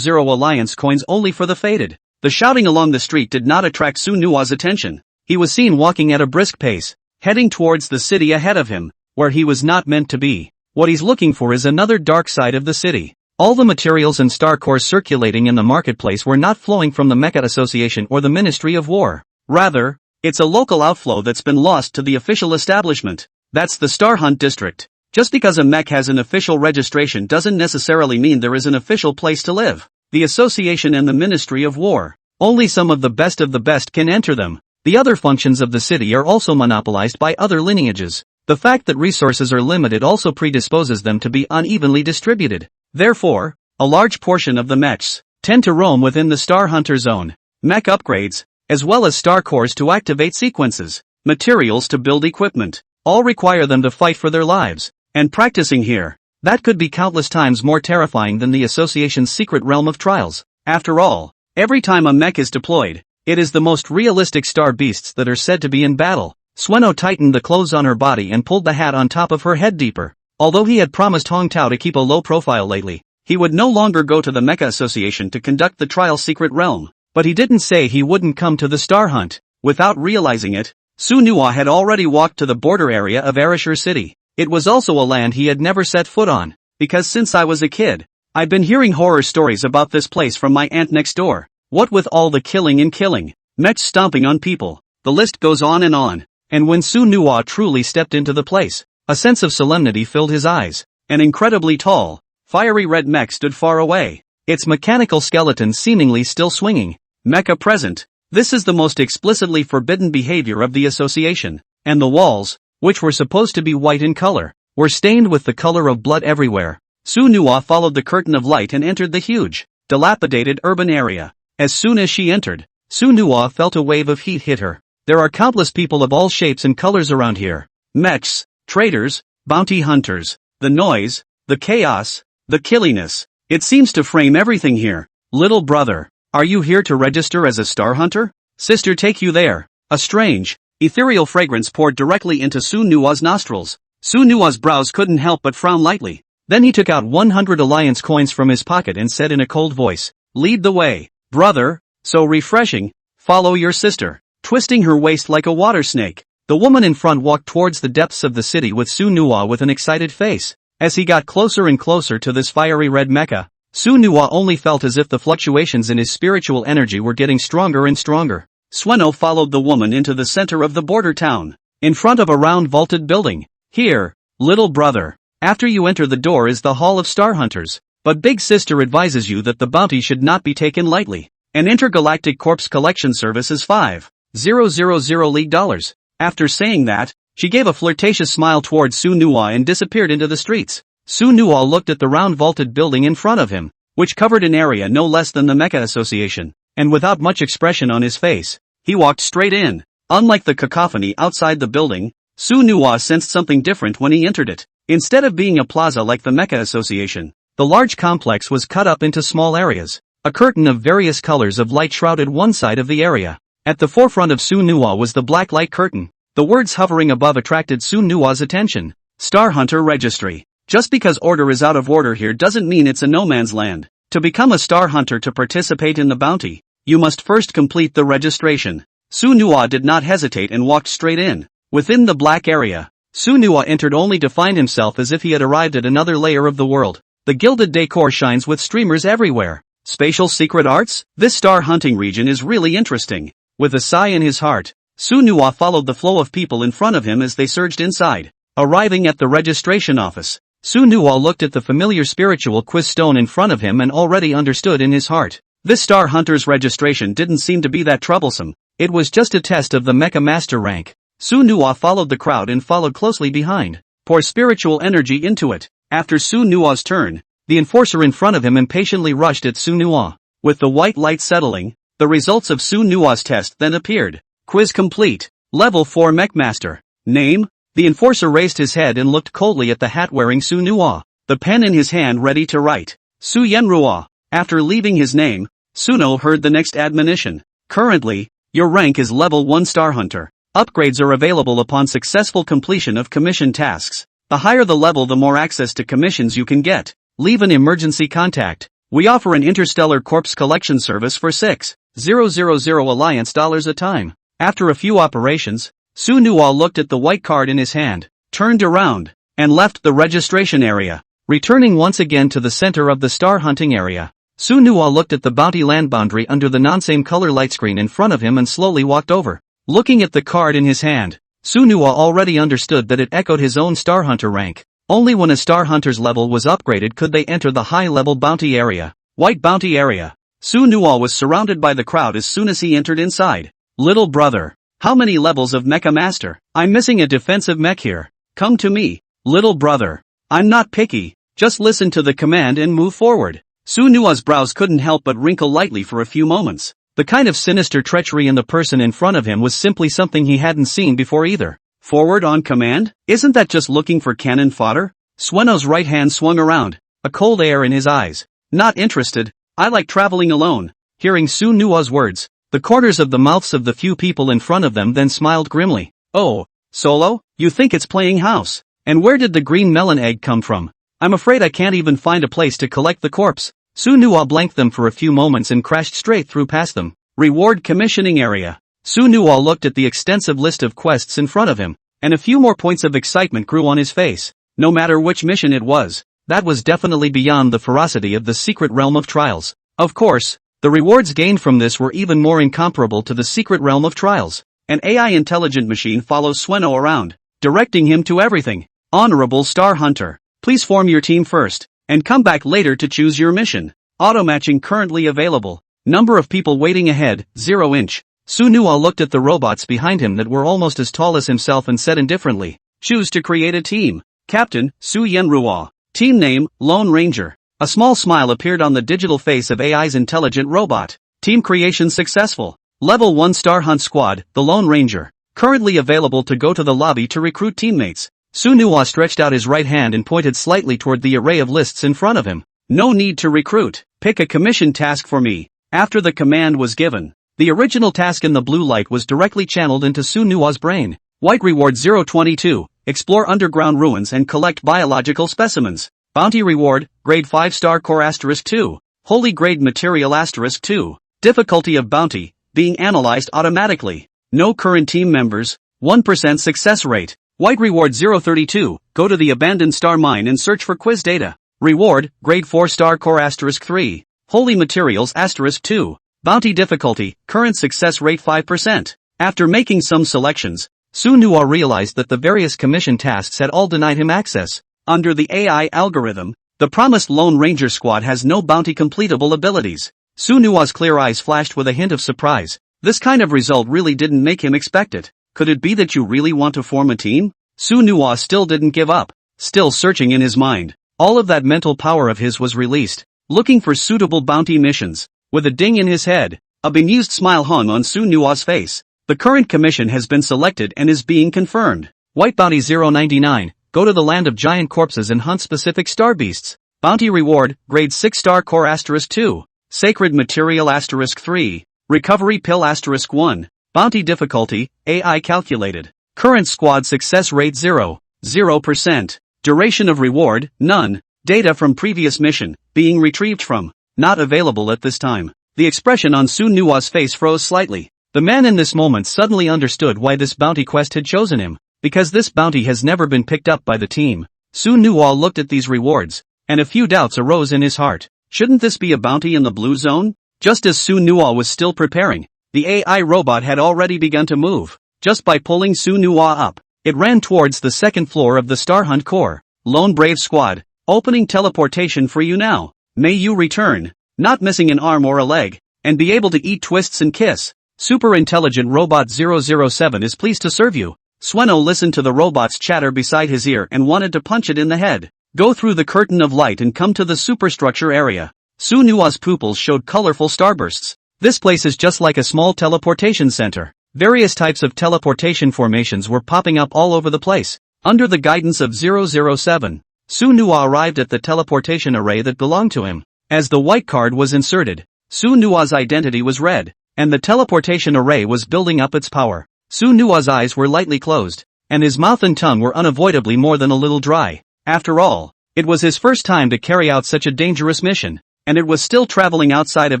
Alliance coins only for the fated. The shouting along the street did not attract Su Nua's attention. He was seen walking at a brisk pace, heading towards the city ahead of him, where he was not meant to be. What he's looking for is another dark side of the city. All the materials and star cores circulating in the marketplace were not flowing from the Mecha Association or the Ministry of War. Rather, it's a local outflow that's been lost to the official establishment. That's the Star Hunt District. Just because a mech has an official registration doesn't necessarily mean there is an official place to live. The association and the Ministry of War, only some of the best can enter them. The other functions of the city are also monopolized by other lineages. The fact that resources are limited also predisposes them to be unevenly distributed. Therefore, a large portion of the mechs tend to roam within the Star Hunter zone. Mech upgrades, as well as star cores to activate sequences, materials to build equipment, all require them to fight for their lives. And practicing here, that could be countless times more terrifying than the Association's secret realm of trials. After all, every time a mech is deployed, it is the most realistic star beasts that are said to be in battle. Sueno tightened the clothes on her body and pulled the hat on top of her head deeper. Although he had promised Hong Tao to keep a low profile lately, he would no longer go to the Mecha Association to conduct the trial secret realm. But he didn't say he wouldn't come to the Star Hunt. Without realizing it, Su Nua had already walked to the border area of Arashur City. It was also a land he had never set foot on, because since I was a kid, I'd been hearing horror stories about this place from my aunt next door. What with all the killing and killing, mechs stomping on people, the list goes on. And when Su Nua truly stepped into the place, a sense of solemnity filled his eyes. An incredibly tall, fiery red mech stood far away, its mechanical skeleton seemingly still swinging. Mecha present. This is the most explicitly forbidden behavior of the association, and the walls, which were supposed to be white in color, were stained with the color of blood everywhere. Su Nua followed the curtain of light and entered the huge, dilapidated urban area. As soon as she entered, Su Nua felt a wave of heat hit her. There are countless people of all shapes and colors around here. Mechs, traders, bounty hunters, the noise, the chaos, the killiness. It seems to frame everything here. Little brother, are you here to register as a star hunter? Sister, take you there. A strange, ethereal fragrance poured directly into Su Nua's nostrils. Su Nua's brows couldn't help but frown lightly. Then he took out 100 alliance coins from his pocket and said in a cold voice, "Lead the way, brother, so refreshing, follow your sister." Twisting her waist like a water snake, the woman in front walked towards the depths of the city with Su Nua with an excited face. As he got closer and closer to this fiery red mecha, Su Nua only felt as if the fluctuations in his spiritual energy were getting stronger and stronger. Sueno followed the woman into the center of the border town, in front of a round vaulted building. "Here, little brother, after you enter the door is the Hall of Star Hunters, but Big Sister advises you that the bounty should not be taken lightly. An intergalactic corpse collection service is $5,000 After saying that, she gave a flirtatious smile towards Su Nua and disappeared into the streets. Su Nua looked at the round vaulted building in front of him, which covered an area no less than the Mecha Association, and without much expression on his face, he walked straight in. Unlike the cacophony outside the building, Su Nua sensed something different when he entered it. Instead of being a plaza like the Mecha Association, the large complex was cut up into small areas. A curtain of various colors of light shrouded one side of the area. At the forefront of Su Nua was the black light curtain. The words hovering above attracted Su Nua's attention. Star Hunter Registry. Just because order is out of order here doesn't mean it's a no man's land. To become a Star Hunter to participate in the bounty, you must first complete the registration. Su Nua did not hesitate and walked straight in. Within the black area, Su Nua entered only to find himself as if he had arrived at another layer of the world. The gilded decor shines with streamers everywhere. Spatial secret arts? This star hunting region is really interesting. With a sigh in his heart, Su Nua followed the flow of people in front of him as they surged inside. Arriving at the registration office, Su Nua looked at the familiar spiritual quiz stone in front of him and already understood in his heart. This Star Hunter's registration didn't seem to be that troublesome. It was just a test of the Mecha Master rank. Su Nua followed the crowd and followed closely behind. Pour spiritual energy into it. After Su Nua's turn, the enforcer in front of him impatiently rushed at Su Nua. With the white light settling, the results of Su Nua's test then appeared. Quiz complete. Level 4 Mech Master. Name? The enforcer raised his head and looked coldly at the hat-wearing Su Nua, the pen in his hand ready to write. Su Yenrua. After leaving his name, Suno heard the next admonition. Currently, your rank is level 1 Star Hunter. Upgrades are available upon successful completion of commission tasks. The higher the level, the more access to commissions you can get. Leave an emergency contact. We offer an interstellar corpse collection service for $6,000 Alliance dollars a time. After a few operations, Su Nua looked at the white card in his hand, turned around, and left the registration area. Returning once again to the center of the star hunting area, Su Nua looked at the bounty land boundary under the non-same color light screen in front of him and slowly walked over. Looking at the card in his hand, Su Nua already understood that it echoed his own Star Hunter rank. Only when a Star Hunter's level was upgraded could they enter the high-level bounty area. White bounty area. Su Nua was surrounded by the crowd as soon as he entered inside. Little brother, how many levels of Mecha Master? I'm missing a defensive mech here. Come to me, little brother. I'm not picky, just listen to the command and move forward. Su Nua's brows couldn't help but wrinkle lightly for a few moments. The kind of sinister treachery in the person in front of him was simply something he hadn't seen before either. Forward on command? Isn't that just looking for cannon fodder? Sueno's right hand swung around, a cold air in his eyes. Not interested, I like traveling alone. Hearing Su Nua's words, the corners of the mouths of the few people in front of them then smiled grimly. Oh, solo? You think it's playing house? And where did the green melon egg come from? I'm afraid I can't even find a place to collect the corpse. Su Nua blanked them for a few moments and crashed straight through past them. Reward commissioning area. Su Nua looked at the extensive list of quests in front of him, and a few more points of excitement grew on his face. No matter which mission it was, that was definitely beyond the ferocity of the secret realm of trials. Of course, the rewards gained from this were even more incomparable to the secret realm of trials. An AI intelligent machine follows Sueno around, directing him to everything. Honorable Star Hunter, please form your team first, and come back later to choose your mission. Auto-matching currently available. Number of people waiting ahead, 0 inch. Su Nua looked at the robots behind him that were almost as tall as himself and said indifferently, choose to create a team. Captain, Su Yenrua. Team name, Lone Ranger. A small smile appeared on the digital face of AI's intelligent robot. Team creation successful. Level 1 Star Hunt Squad, the Lone Ranger. Currently available to go to the lobby to recruit teammates. Su Nua stretched out his right hand and pointed slightly toward the array of lists in front of him. No need to recruit. Pick a commission task for me. After the command was given, the original task in the blue light was directly channeled into Su Nua's brain. White reward 022. Explore underground ruins and collect biological specimens. Bounty reward, grade 5-star core *2. Holy grade material *2. Difficulty of bounty, being analyzed automatically. No current team members, 1% success rate. White reward 032, go to the abandoned star mine and search for quiz data. Reward, grade 4-star core *3. Holy materials *2. Bounty difficulty, current success rate 5%. After making some selections, Su Nua realized that the various commission tasks had all denied him access. Under the AI algorithm, the promised Lone Ranger squad has no bounty completable abilities. Su Nua's clear eyes flashed with a hint of surprise. This kind of result really didn't make him expect it. Could it be that you really want to form a team? Su Nua still didn't give up. Still searching in his mind, all of that mental power of his was released, looking for suitable bounty missions. With a ding in his head, a bemused smile hung on Su Nua's face. The current commission has been selected and is being confirmed. White bounty 099. Go to the land of giant corpses and hunt specific star beasts. Bounty reward, grade 6-star core *2. Sacred material *3. Recovery pill *1. Bounty difficulty, AI calculated. Current squad success rate 0%. Duration of reward, none. Data from previous mission, being retrieved from. Not available at this time. The expression on Su Nua's face froze slightly. The man in this moment suddenly understood why this bounty quest had chosen him. Because this bounty has never been picked up by the team. Su Nua looked at these rewards, and a few doubts arose in his heart. Shouldn't this be a bounty in the blue zone? Just as Su Nua was still preparing, the AI robot had already begun to move. Just by pulling Su Nua up, it ran towards the second floor of the Star Hunt Core. Lone Brave Squad, opening teleportation for you now. May you return, not missing an arm or a leg, and be able to eat twists and kiss. Super Intelligent Robot 007 is pleased to serve you. Sueno listened to the robot's chatter beside his ear and wanted to punch it in the head. Go through the curtain of light and come to the superstructure area. Su Nua's pupils showed colorful starbursts. This place is just like a small teleportation center. Various types of teleportation formations were popping up all over the place. Under the guidance of 007, Su Nua arrived at the teleportation array that belonged to him. As the white card was inserted, Su Nua's identity was read, and the teleportation array was building up its power. Su Nua's eyes were lightly closed, and his mouth and tongue were unavoidably more than a little dry. After all, it was his first time to carry out such a dangerous mission, and it was still traveling outside of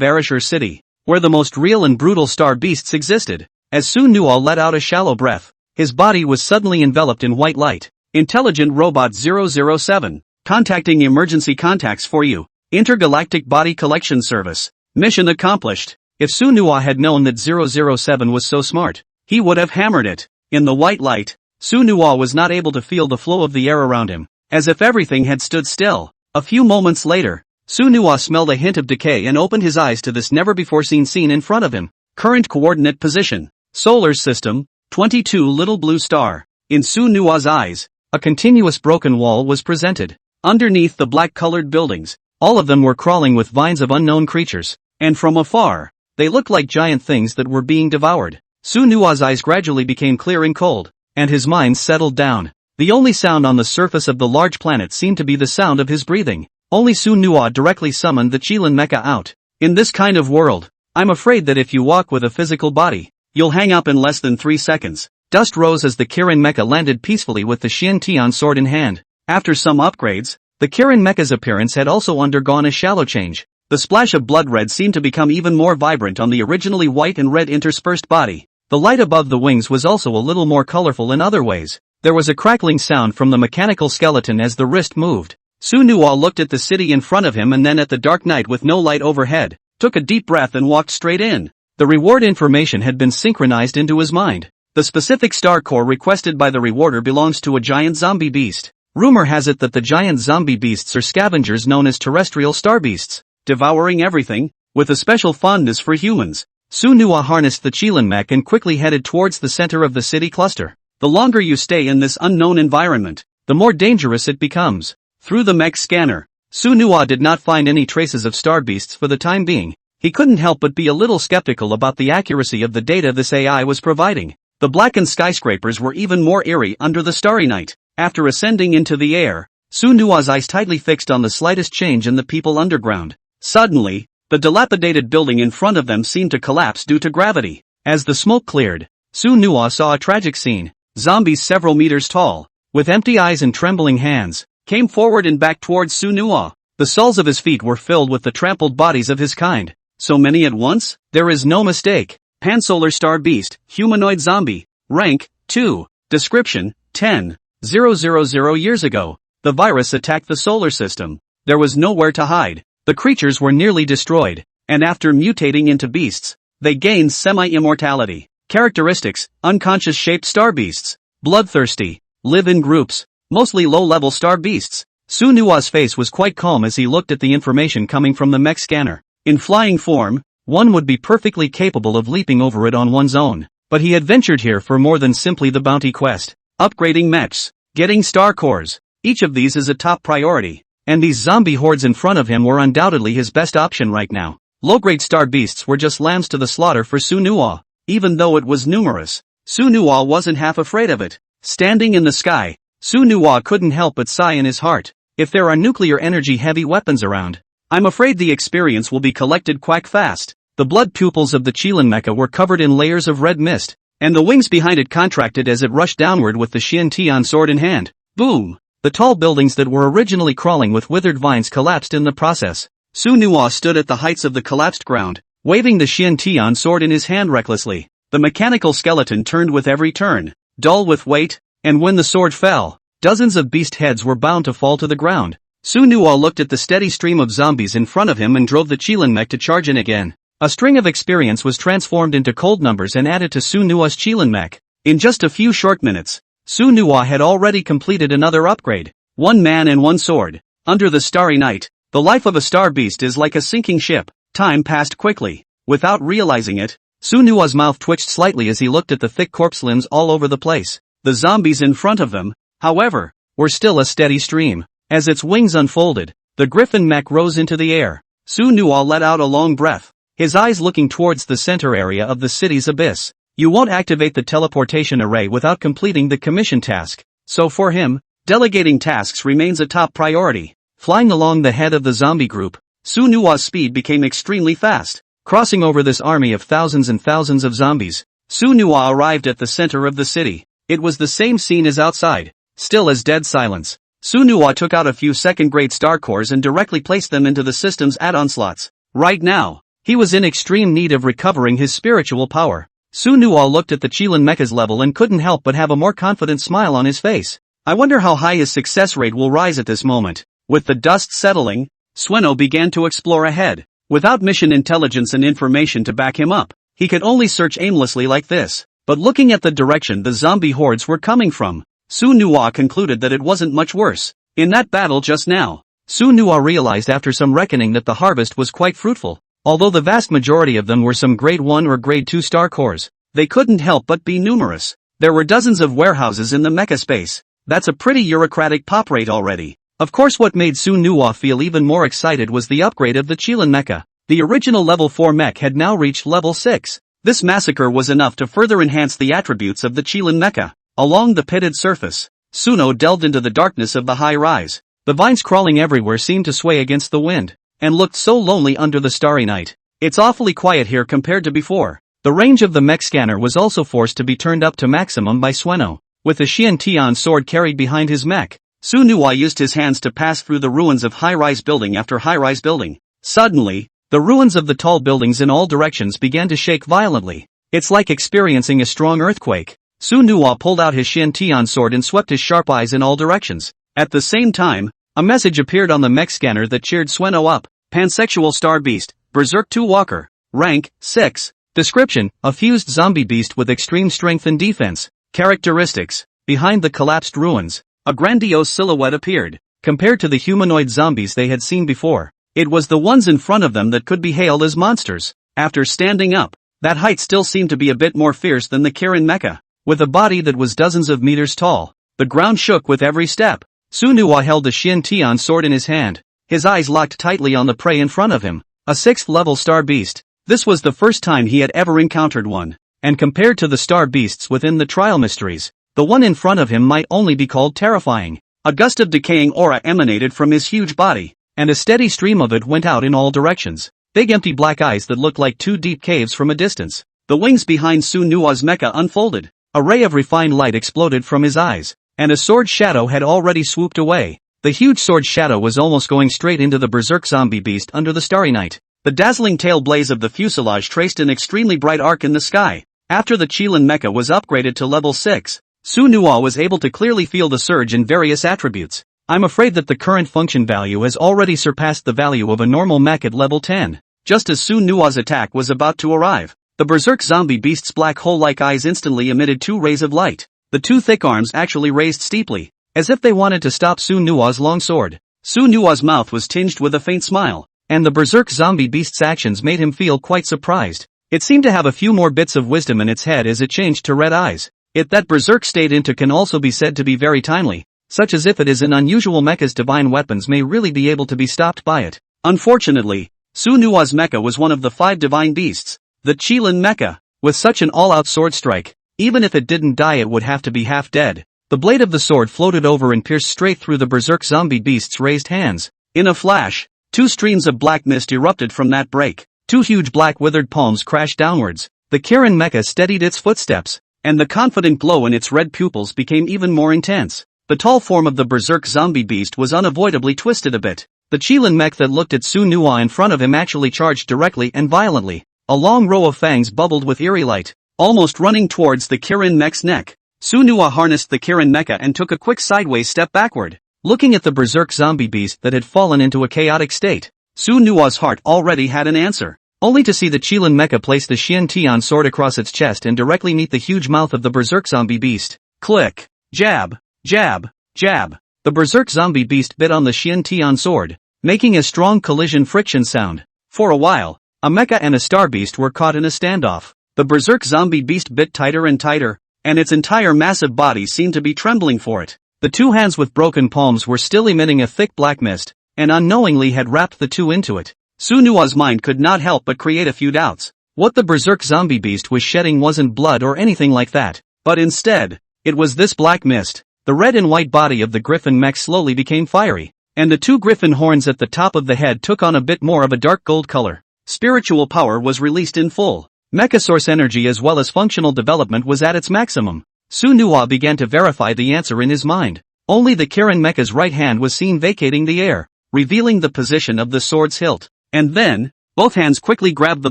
Arashur City, where the most real and brutal star beasts existed. As Su Nua let out a shallow breath, his body was suddenly enveloped in white light. Intelligent Robot 007, contacting emergency contacts for you. Intergalactic Body Collection Service. Mission accomplished. If Su Nua had known that 007 was so smart, he would have hammered it. In the white light, Su Nua was not able to feel the flow of the air around him, as if everything had stood still. A few moments later, Su Nua smelled a hint of decay and opened his eyes to this never-before-seen scene in front of him. Current coordinate position. Solar system, 22 little blue star. In Su Nua's eyes, A continuous broken wall was presented. Underneath the black-colored buildings, all of them were crawling with vines of unknown creatures, and from afar, they looked like giant things that were being devoured. Sunua's eyes gradually became clear and cold, and his mind settled down. The only sound on the surface of the large planet seemed to be the sound of his breathing. Only Sunua directly summoned the Chilan Mecha out. In this kind of world, I'm afraid that if you walk with a physical body, you'll hang up in less than 3 seconds. Dust rose as the Kirin Mecha landed peacefully with the Xiantian sword in hand. After some upgrades, the Kirin Mecha's appearance had also undergone a shallow change. The splash of blood red seemed to become even more vibrant on the originally white and red interspersed body. The light above the wings was also a little more colorful in other ways. There was a crackling sound from the mechanical skeleton as the wrist moved. Sunua looked at the city in front of him and then at the dark night with no light overhead, took a deep breath and walked straight in. The reward information had been synchronized into his mind. The specific star core requested by the rewarder belongs to a giant zombie beast. Rumor has it that the giant zombie beasts are scavengers known as terrestrial star beasts, devouring everything, with a special fondness for humans. Sunua harnessed the Chilan mech and quickly headed towards the center of the city cluster. The longer you stay in this unknown environment, the more dangerous it becomes. Through the mech scanner, Sunua did not find any traces of star beasts for the time being. He couldn't help but be a little skeptical about the accuracy of the data this AI was providing. The blackened skyscrapers were even more eerie under the starry night. After ascending into the air, Sunua's eyes tightly fixed on the slightest change in the people underground. Suddenly, the dilapidated building in front of them seemed to collapse due to gravity. As the smoke cleared, Sunua saw a tragic scene. Zombies several meters tall, with empty eyes and trembling hands, came forward and back towards Sunua. The soles of his feet were filled with the trampled bodies of his kind. So many at once? There is no mistake. Pansolar Star Beast, Humanoid Zombie. Rank, 2. Description, 10,000 years ago, the virus attacked the solar system. There was nowhere to hide. The creatures were nearly destroyed, and after mutating into beasts, they gained semi-immortality. Characteristics: unconscious-shaped star beasts, bloodthirsty, live in groups, mostly low-level star beasts. Sunua's face was quite calm as he looked at the information coming from the mech scanner. In flying form, one would be perfectly capable of leaping over it on one's own, but he had ventured here for more than simply the bounty quest. Upgrading mechs, getting star cores, each of these is a top priority, and these zombie hordes in front of him were undoubtedly his best option right now. Low-grade star beasts were just lambs to the slaughter for Sunua. Even though it was numerous, Sunua wasn't half afraid of it. Standing in the sky, Sunua couldn't help but sigh in his heart. If there are nuclear energy heavy weapons around, I'm afraid the experience will be collected quite fast. The blood pupils of the Chilan Mecha were covered in layers of red mist, and the wings behind it contracted as it rushed downward with the Xiantian sword in hand. Boom! The tall buildings that were originally crawling with withered vines collapsed in the process. Sunua stood at the heights of the collapsed ground, waving the Xiantian sword in his hand recklessly. The mechanical skeleton turned with every turn, dull with weight, and when the sword fell, dozens of beast heads were bound to fall to the ground. Sunua looked at the steady stream of zombies in front of him and drove the Chilan mech to charge in again. A string of experience was transformed into cold numbers and added to Sunua's Chilan mech. In just a few short minutes, Sunua had already completed another upgrade. 1 man and 1 sword. Under the starry night, the life of a star beast is like a sinking ship. Time passed quickly. Without realizing it, Sunua's mouth twitched slightly as he looked at the thick corpse limbs all over the place. The zombies in front of them, however, were still a steady stream. As its wings unfolded, the griffin mech rose into the air. Sunua let out a long breath, his eyes looking towards the center area of the city's abyss. You won't activate the teleportation array without completing the commission task. So for him, delegating tasks remains a top priority. Flying along the head of the zombie group, Sunua's speed became extremely fast. Crossing over this army of thousands and thousands of zombies, Sunua arrived at the center of the city. It was the same scene as outside, still as dead silence. Sunua took out a few second-grade star cores and directly placed them into the system's add-on slots. Right now, he was in extreme need of recovering his spiritual power. Sunua looked at the Chilan Mecha's level and couldn't help but have a more confident smile on his face. I wonder how high his success rate will rise at this moment. With the dust settling, Sueno began to explore ahead. Without mission intelligence and information to back him up, he could only search aimlessly like this. But looking at the direction the zombie hordes were coming from, Sunua concluded that it wasn't much worse. In that battle just now, Sunua realized after some reckoning that the harvest was quite fruitful. Although the vast majority of them were some grade 1 or grade 2 star cores, they couldn't help but be numerous. There were dozens of warehouses in the mecha space. That's a pretty bureaucratic pop rate already. Of course, what made Su Nuwa feel even more excited was the upgrade of the Qilin Mecha. The original level 4 mech had now reached level 6. This massacre was enough to further enhance the attributes of the Qilin Mecha. Along the pitted surface, Suno delved into the darkness of the high rise. The vines crawling everywhere seemed to sway against the wind, and looked so lonely under the starry night. It's awfully quiet here compared to before. The range of the mech scanner was also forced to be turned up to maximum by Sueno. With the Xian sword carried behind his mech, Su Nuwa used his hands to pass through the ruins of high-rise building after high-rise building. Suddenly, the ruins of the tall buildings in all directions began to shake violently. It's like experiencing a strong earthquake. Su Nuwa pulled out his Xian sword and swept his sharp eyes in all directions. At the same time, a message appeared on the mech scanner that cheered Sueno up. Pansexual Star Beast, Berserk 2 Walker, rank, 6. Description, a fused zombie beast with extreme strength and defense. Characteristics, behind the collapsed ruins, a grandiose silhouette appeared. Compared to the humanoid zombies they had seen before, it was the ones in front of them that could be hailed as monsters. After standing up, that height still seemed to be a bit more fierce than the Kirin Mecha. With a body that was dozens of meters tall, the ground shook with every step. Su Nuwa held the Xian sword in his hand, his eyes locked tightly on the prey in front of him, a 6th level star beast. This was the first time he had ever encountered one, and compared to the star beasts within the trial mysteries, the one in front of him might only be called terrifying. A gust of decaying aura emanated from his huge body, and a steady stream of it went out in all directions. Big empty black eyes that looked like 2 deep caves from a distance. The wings behind Su Nuwa's mecha unfolded. A ray of refined light exploded from his eyes, and a sword shadow had already swooped away. The huge sword shadow was almost going straight into the berserk zombie beast under the starry night. The dazzling tail blaze of the fuselage traced an extremely bright arc in the sky. After the Qilin Mecha was upgraded to level 6, Su Nuwa was able to clearly feel the surge in various attributes. I'm afraid that the current function value has already surpassed the value of a normal mech at level 10. Just as Su Nuwa's attack was about to arrive, the berserk zombie beast's black hole-like eyes instantly emitted 2 rays of light. The 2 thick arms actually raised steeply, as if they wanted to stop Su Nuwa's long sword. Su Nuwa's mouth was tinged with a faint smile, and the berserk zombie beast's actions made him feel quite surprised. It seemed to have a few more bits of wisdom in its head as it changed to red eyes. That berserk state into can also be said to be very timely, such as if it is an unusual mecha's divine weapons may really be able to be stopped by it. Unfortunately, Su Nuwa's mecha was one of the 5 divine beasts, the Qilin Mecha. With such an all-out sword strike, even if it didn't die it would have to be half dead. The blade of the sword floated over and pierced straight through the berserk zombie beast's raised hands. In a flash, 2 streams of black mist erupted from that break. 2 huge black withered palms crashed downwards. The Kirin Mecha steadied its footsteps, and the confident glow in its red pupils became even more intense. The tall form of the berserk zombie beast was unavoidably twisted a bit. The Qilin Mech that looked at Su Nuwa in front of him actually charged directly and violently. A long row of fangs bubbled with eerie light, almost running towards the Kirin Mech's neck. Su Nuwa harnessed the Kirin Mecha and took a quick sideways step backward. Looking at the berserk zombie beast that had fallen into a chaotic state, Su Nuwa's heart already had an answer, only to see the Qilin Mecha place the Xian sword across its chest and directly meet the huge mouth of the berserk zombie beast. Click, jab, jab, jab. The berserk zombie beast bit on the Xian sword, making a strong collision friction sound. For a while, a mecha and a star beast were caught in a standoff. The berserk zombie beast bit tighter and tighter, and its entire massive body seemed to be trembling for it. The 2 hands with broken palms were still emitting a thick black mist, and unknowingly had wrapped the 2 into it. Su Nuwa's mind could not help but create a few doubts. What the berserk zombie beast was shedding wasn't blood or anything like that, but instead, it was this black mist. The red and white body of the griffin mech slowly became fiery, and the 2 griffin horns at the top of the head took on a bit more of a dark gold color. Spiritual power was released in full. Mecha source energy as well as functional development was at its maximum. Su Nuwa began to verify the answer in his mind. Only the Kirin Mecha's right hand was seen vacating the air, revealing the position of the sword's hilt. And then, both hands quickly grabbed the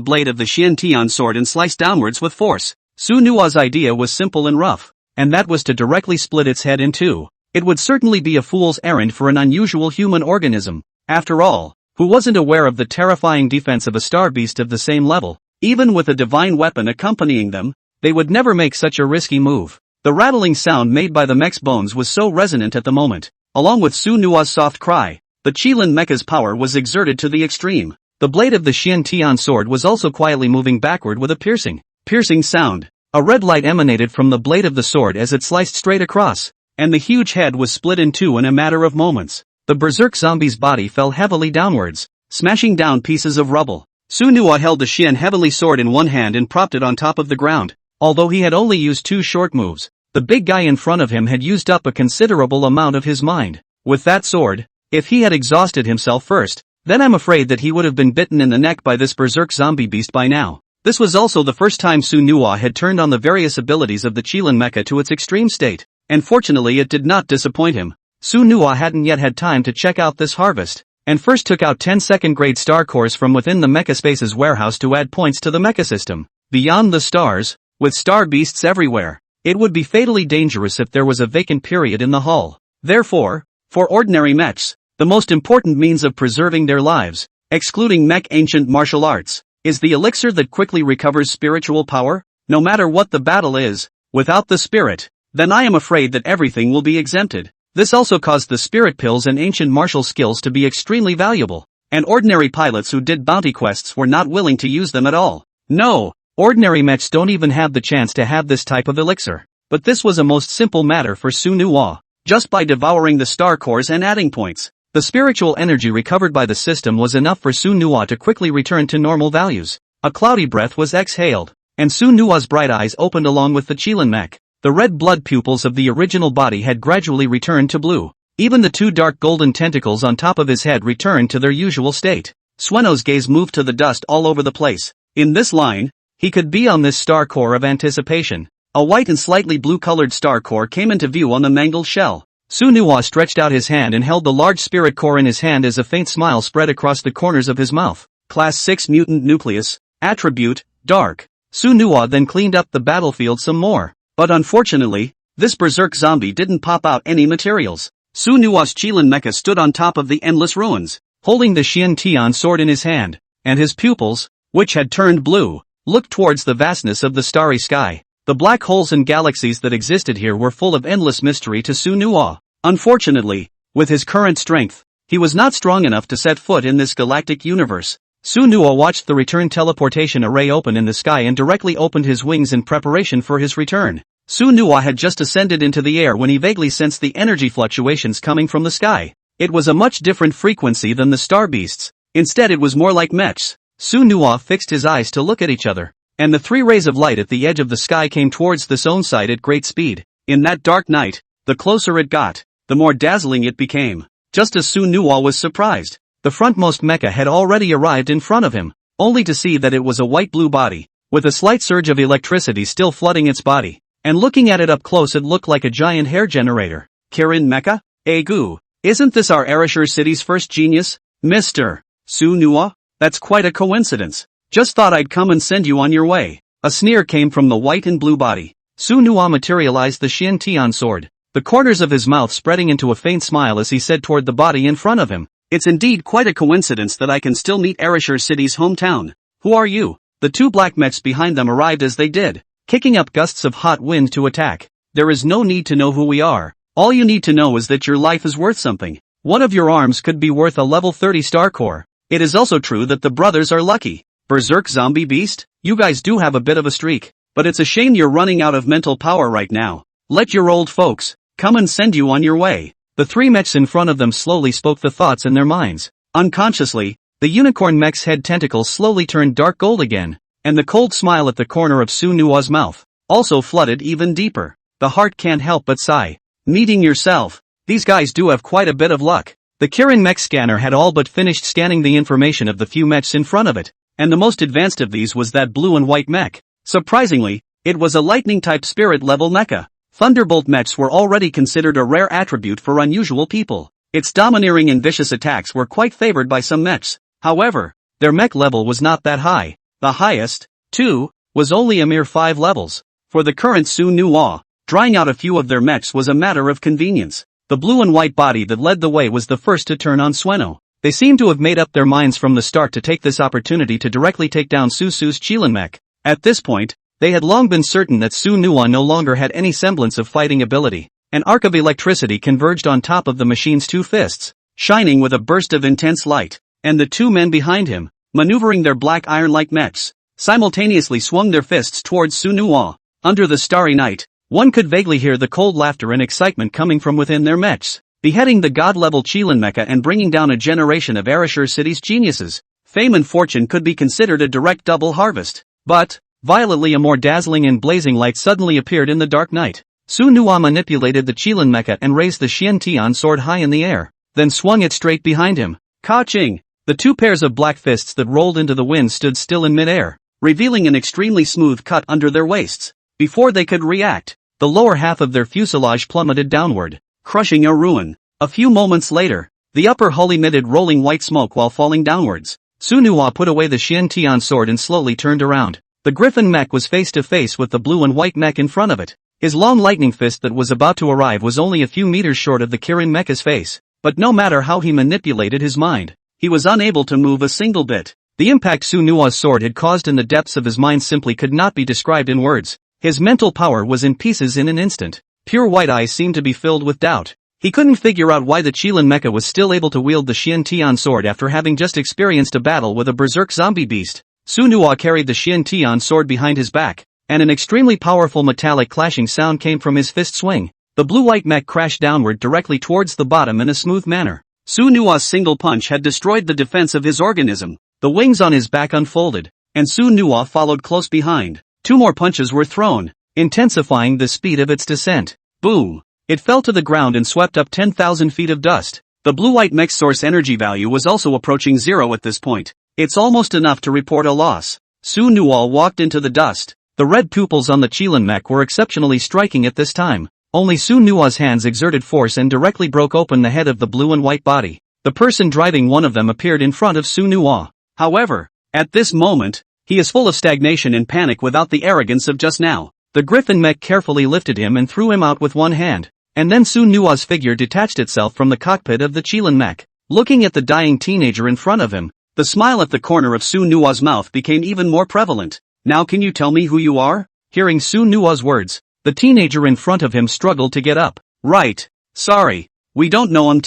blade of the Xian sword and sliced downwards with force. Su Nuwa's idea was simple and rough, and that was to directly split its head in 2. It would certainly be a fool's errand for an unusual human organism. After all, who wasn't aware of the terrifying defense of a star beast of the same level? Even with a divine weapon accompanying them, they would never make such a risky move. The rattling sound made by the mech's bones was so resonant at the moment. Along with Su Nuwa's soft cry, the Qilin Mecha's power was exerted to the extreme. The blade of the Xian sword was also quietly moving backward with a piercing sound. A red light emanated from the blade of the sword as it sliced straight across. and the huge head was split in two in a matter of moments. The berserk zombie's body fell heavily downwards, smashing down pieces of rubble. Sunhwa held the Xian heavily sword in one hand and propped it on top of the ground. Although he had only used 2 short moves, the big guy in front of him had used up a considerable amount of his mind. With that sword, if he had exhausted himself first, then I'm afraid that he would have been bitten in the neck by this berserk zombie beast by now. This was also the first time Sunhwa had turned on the various abilities of the Qilin mecha to its extreme state, and fortunately it did not disappoint him. Sunhwa hadn't yet had time to check out this harvest, and first took out 10 second-grade star cores from within the Mecha Space's warehouse to add points to the mecha system. Beyond the stars, with star beasts everywhere, it would be fatally dangerous if there was a vacant period in the hull. Therefore, for ordinary mechs, the most important means of preserving their lives, excluding mech ancient martial arts, is the elixir that quickly recovers spiritual power. No matter what the battle is, without the spirit, then I am afraid that everything will be exempted. This also caused the spirit pills and ancient martial skills to be extremely valuable, and ordinary pilots who did bounty quests were not willing to use them at all. No, ordinary mechs don't even have the chance to have this type of elixir. But this was a most simple matter for Sunhwa. Just by devouring the star cores and adding points, the spiritual energy recovered by the system was enough for Sunhwa to quickly return to normal values. A cloudy breath was exhaled, and Sunhwa's bright eyes opened along with the Qilin mech. The red blood pupils of the original body had gradually returned to blue. Even the 2 dark golden tentacles on top of his head returned to their usual state. Sueno's gaze moved to the dust all over the place. In this line, he could be on this star core of anticipation. A white and slightly blue-colored star core came into view on the mangled shell. Sunhwa stretched out his hand and held the large spirit core in his hand as a faint smile spread across the corners of his mouth. Class 6 Mutant Nucleus, Attribute, Dark. Sunhwa then cleaned up the battlefield some more. But unfortunately, this berserk zombie didn't pop out any materials. Sunhwa's Qilin mecha stood on top of the endless ruins, holding the Xian Tian sword in his hand, and his pupils, which had turned blue, looked towards the vastness of the starry sky. The black holes and galaxies that existed here were full of endless mystery to Sunhwa. Unfortunately, with his current strength, he was not strong enough to set foot in this galactic universe. Sunhwa watched the return teleportation array open in the sky and directly opened his wings in preparation for his return. Sunhwa had just ascended into the air when he vaguely sensed the energy fluctuations coming from the sky. It was a much different frequency than the star beasts. Instead it was more like mechs. Sunhwa fixed his eyes to look at each other, and the 3 rays of light at the edge of the sky came towards the zone side at great speed. In that dark night, the closer it got, the more dazzling it became. Just as Sunhwa was surprised, the frontmost mecha had already arrived in front of him, only to see that it was a white-blue body, with a slight surge of electricity still flooding its body, and looking at it up close it looked like a giant hair generator. Kirin Mecha? Egu, isn't this our Ereshur city's first genius, Mr. Sunhwa? That's quite a coincidence. Just thought I'd come and send you on your way. A sneer came from the white and blue body. Sunhwa materialized the Xian Tian sword, the corners of his mouth spreading into a faint smile as he said toward the body in front of him. It's indeed quite a coincidence that I can still meet Ereshur city's hometown. Who are you? The 2 black mechs behind them arrived as they did, kicking up gusts of hot wind to attack. There is no need to know who we are. All you need to know is that your life is worth something. One of your arms could be worth a level 30 star core. It is also true that the brothers are lucky. Berserk zombie beast? You guys do have a bit of a streak, but it's a shame you're running out of mental power right now. Let your old folks come and send you on your way. The 3 mechs in front of them slowly spoke the thoughts in their minds. Unconsciously, the unicorn mech's head tentacles slowly turned dark gold again, and the cold smile at the corner of Sunhwa's mouth also flooded even deeper. The heart can't help but sigh. Meeting yourself. These guys do have quite a bit of luck. The Kirin mech scanner had all but finished scanning the information of the few mechs in front of it, and the most advanced of these was that blue and white mech. Surprisingly, it was a lightning-type spirit-level mecha. Thunderbolt mechs were already considered a rare attribute for unusual people. Its domineering and vicious attacks were quite favored by some mechs. However, their mech level was not that high. The highest, too, was only a mere 5 levels. For the current Sunhwa, drying out a few of their mechs was a matter of convenience. The blue and white body that led the way was the first to turn on Sueno. They seemed to have made up their minds from the start to take this opportunity to directly take down Susu's Qilin mech. At this point, they had long been certain that Sunhwa no longer had any semblance of fighting ability. An arc of electricity converged on top of the machine's 2 fists, shining with a burst of intense light, and the 2 men behind him, maneuvering their black iron-like mechs, simultaneously swung their fists towards Sunhwa. Under the starry night, One could vaguely hear the cold laughter and excitement coming from within their mechs. Beheading the god-level Chilean mecha and bringing down a generation of Arashur City's geniuses. Fame and fortune could be considered a direct double harvest. But, violently a more dazzling and blazing light suddenly appeared in the dark night. Su Nuwa manipulated the Chilean mecha and raised the Xian Tian sword high in the air, then swung it straight behind him. Ka-ching! The two pairs of black fists that rolled into the wind stood still in mid-air, revealing an extremely smooth cut under their waists. Before they could react, the lower half of their fuselage plummeted downward, crushing a ruin. A few moments later, the upper hull emitted rolling white smoke while falling downwards. Su Nuwa put away the Xian Tian sword and slowly turned around. The Griffin mech was face to face with the blue and white mech in front of it. His long lightning fist that was about to arrive was only a few meters short of the Kirin mecha's face, but no matter how he manipulated his mind, he was unable to move a single bit. The impact Su Nuwa's sword had caused in the depths of his mind simply could not be described in words. His mental power was in pieces in an instant. Pure white eyes seemed to be filled with doubt. He couldn't figure out why the Chilean mecha was still able to wield the Xian Tian sword after having just experienced a battle with a berserk zombie beast. Su Nuwa carried the Xian Tian sword behind his back, and an extremely powerful metallic clashing sound came from his fist swing. The blue-white mech crashed downward directly towards the bottom in a smooth manner. Su Nuwa's single punch had destroyed the defense of his organism. The wings on his back unfolded, and Su Nuwa followed close behind. Two more punches were thrown, intensifying the speed of its descent. Boom! It fell to the ground and swept up 10,000 feet of dust. The blue-white mech's source energy value was also approaching zero at this point. It's almost enough to report a loss. Su Nuwa walked into the dust. The red pupils on the Chilean mech were exceptionally striking at this time. Only Su Nuwa's hands exerted force and directly broke open the head of the blue and white body. The person driving one of them appeared in front of Su Nuwa. However, at this moment, he is full of stagnation and panic without the arrogance of just now. The Griffin mech carefully lifted him and threw him out with one hand. And then Su Nuwa's figure detached itself from the cockpit of the Chilean mech. Looking at the dying teenager in front of him, the smile at the corner of Su Nuwa's mouth became even more prevalent. Now can you tell me who you are? Hearing Su Nuwa's words, the teenager in front of him struggled to get up. Right. Sorry. We don't know him.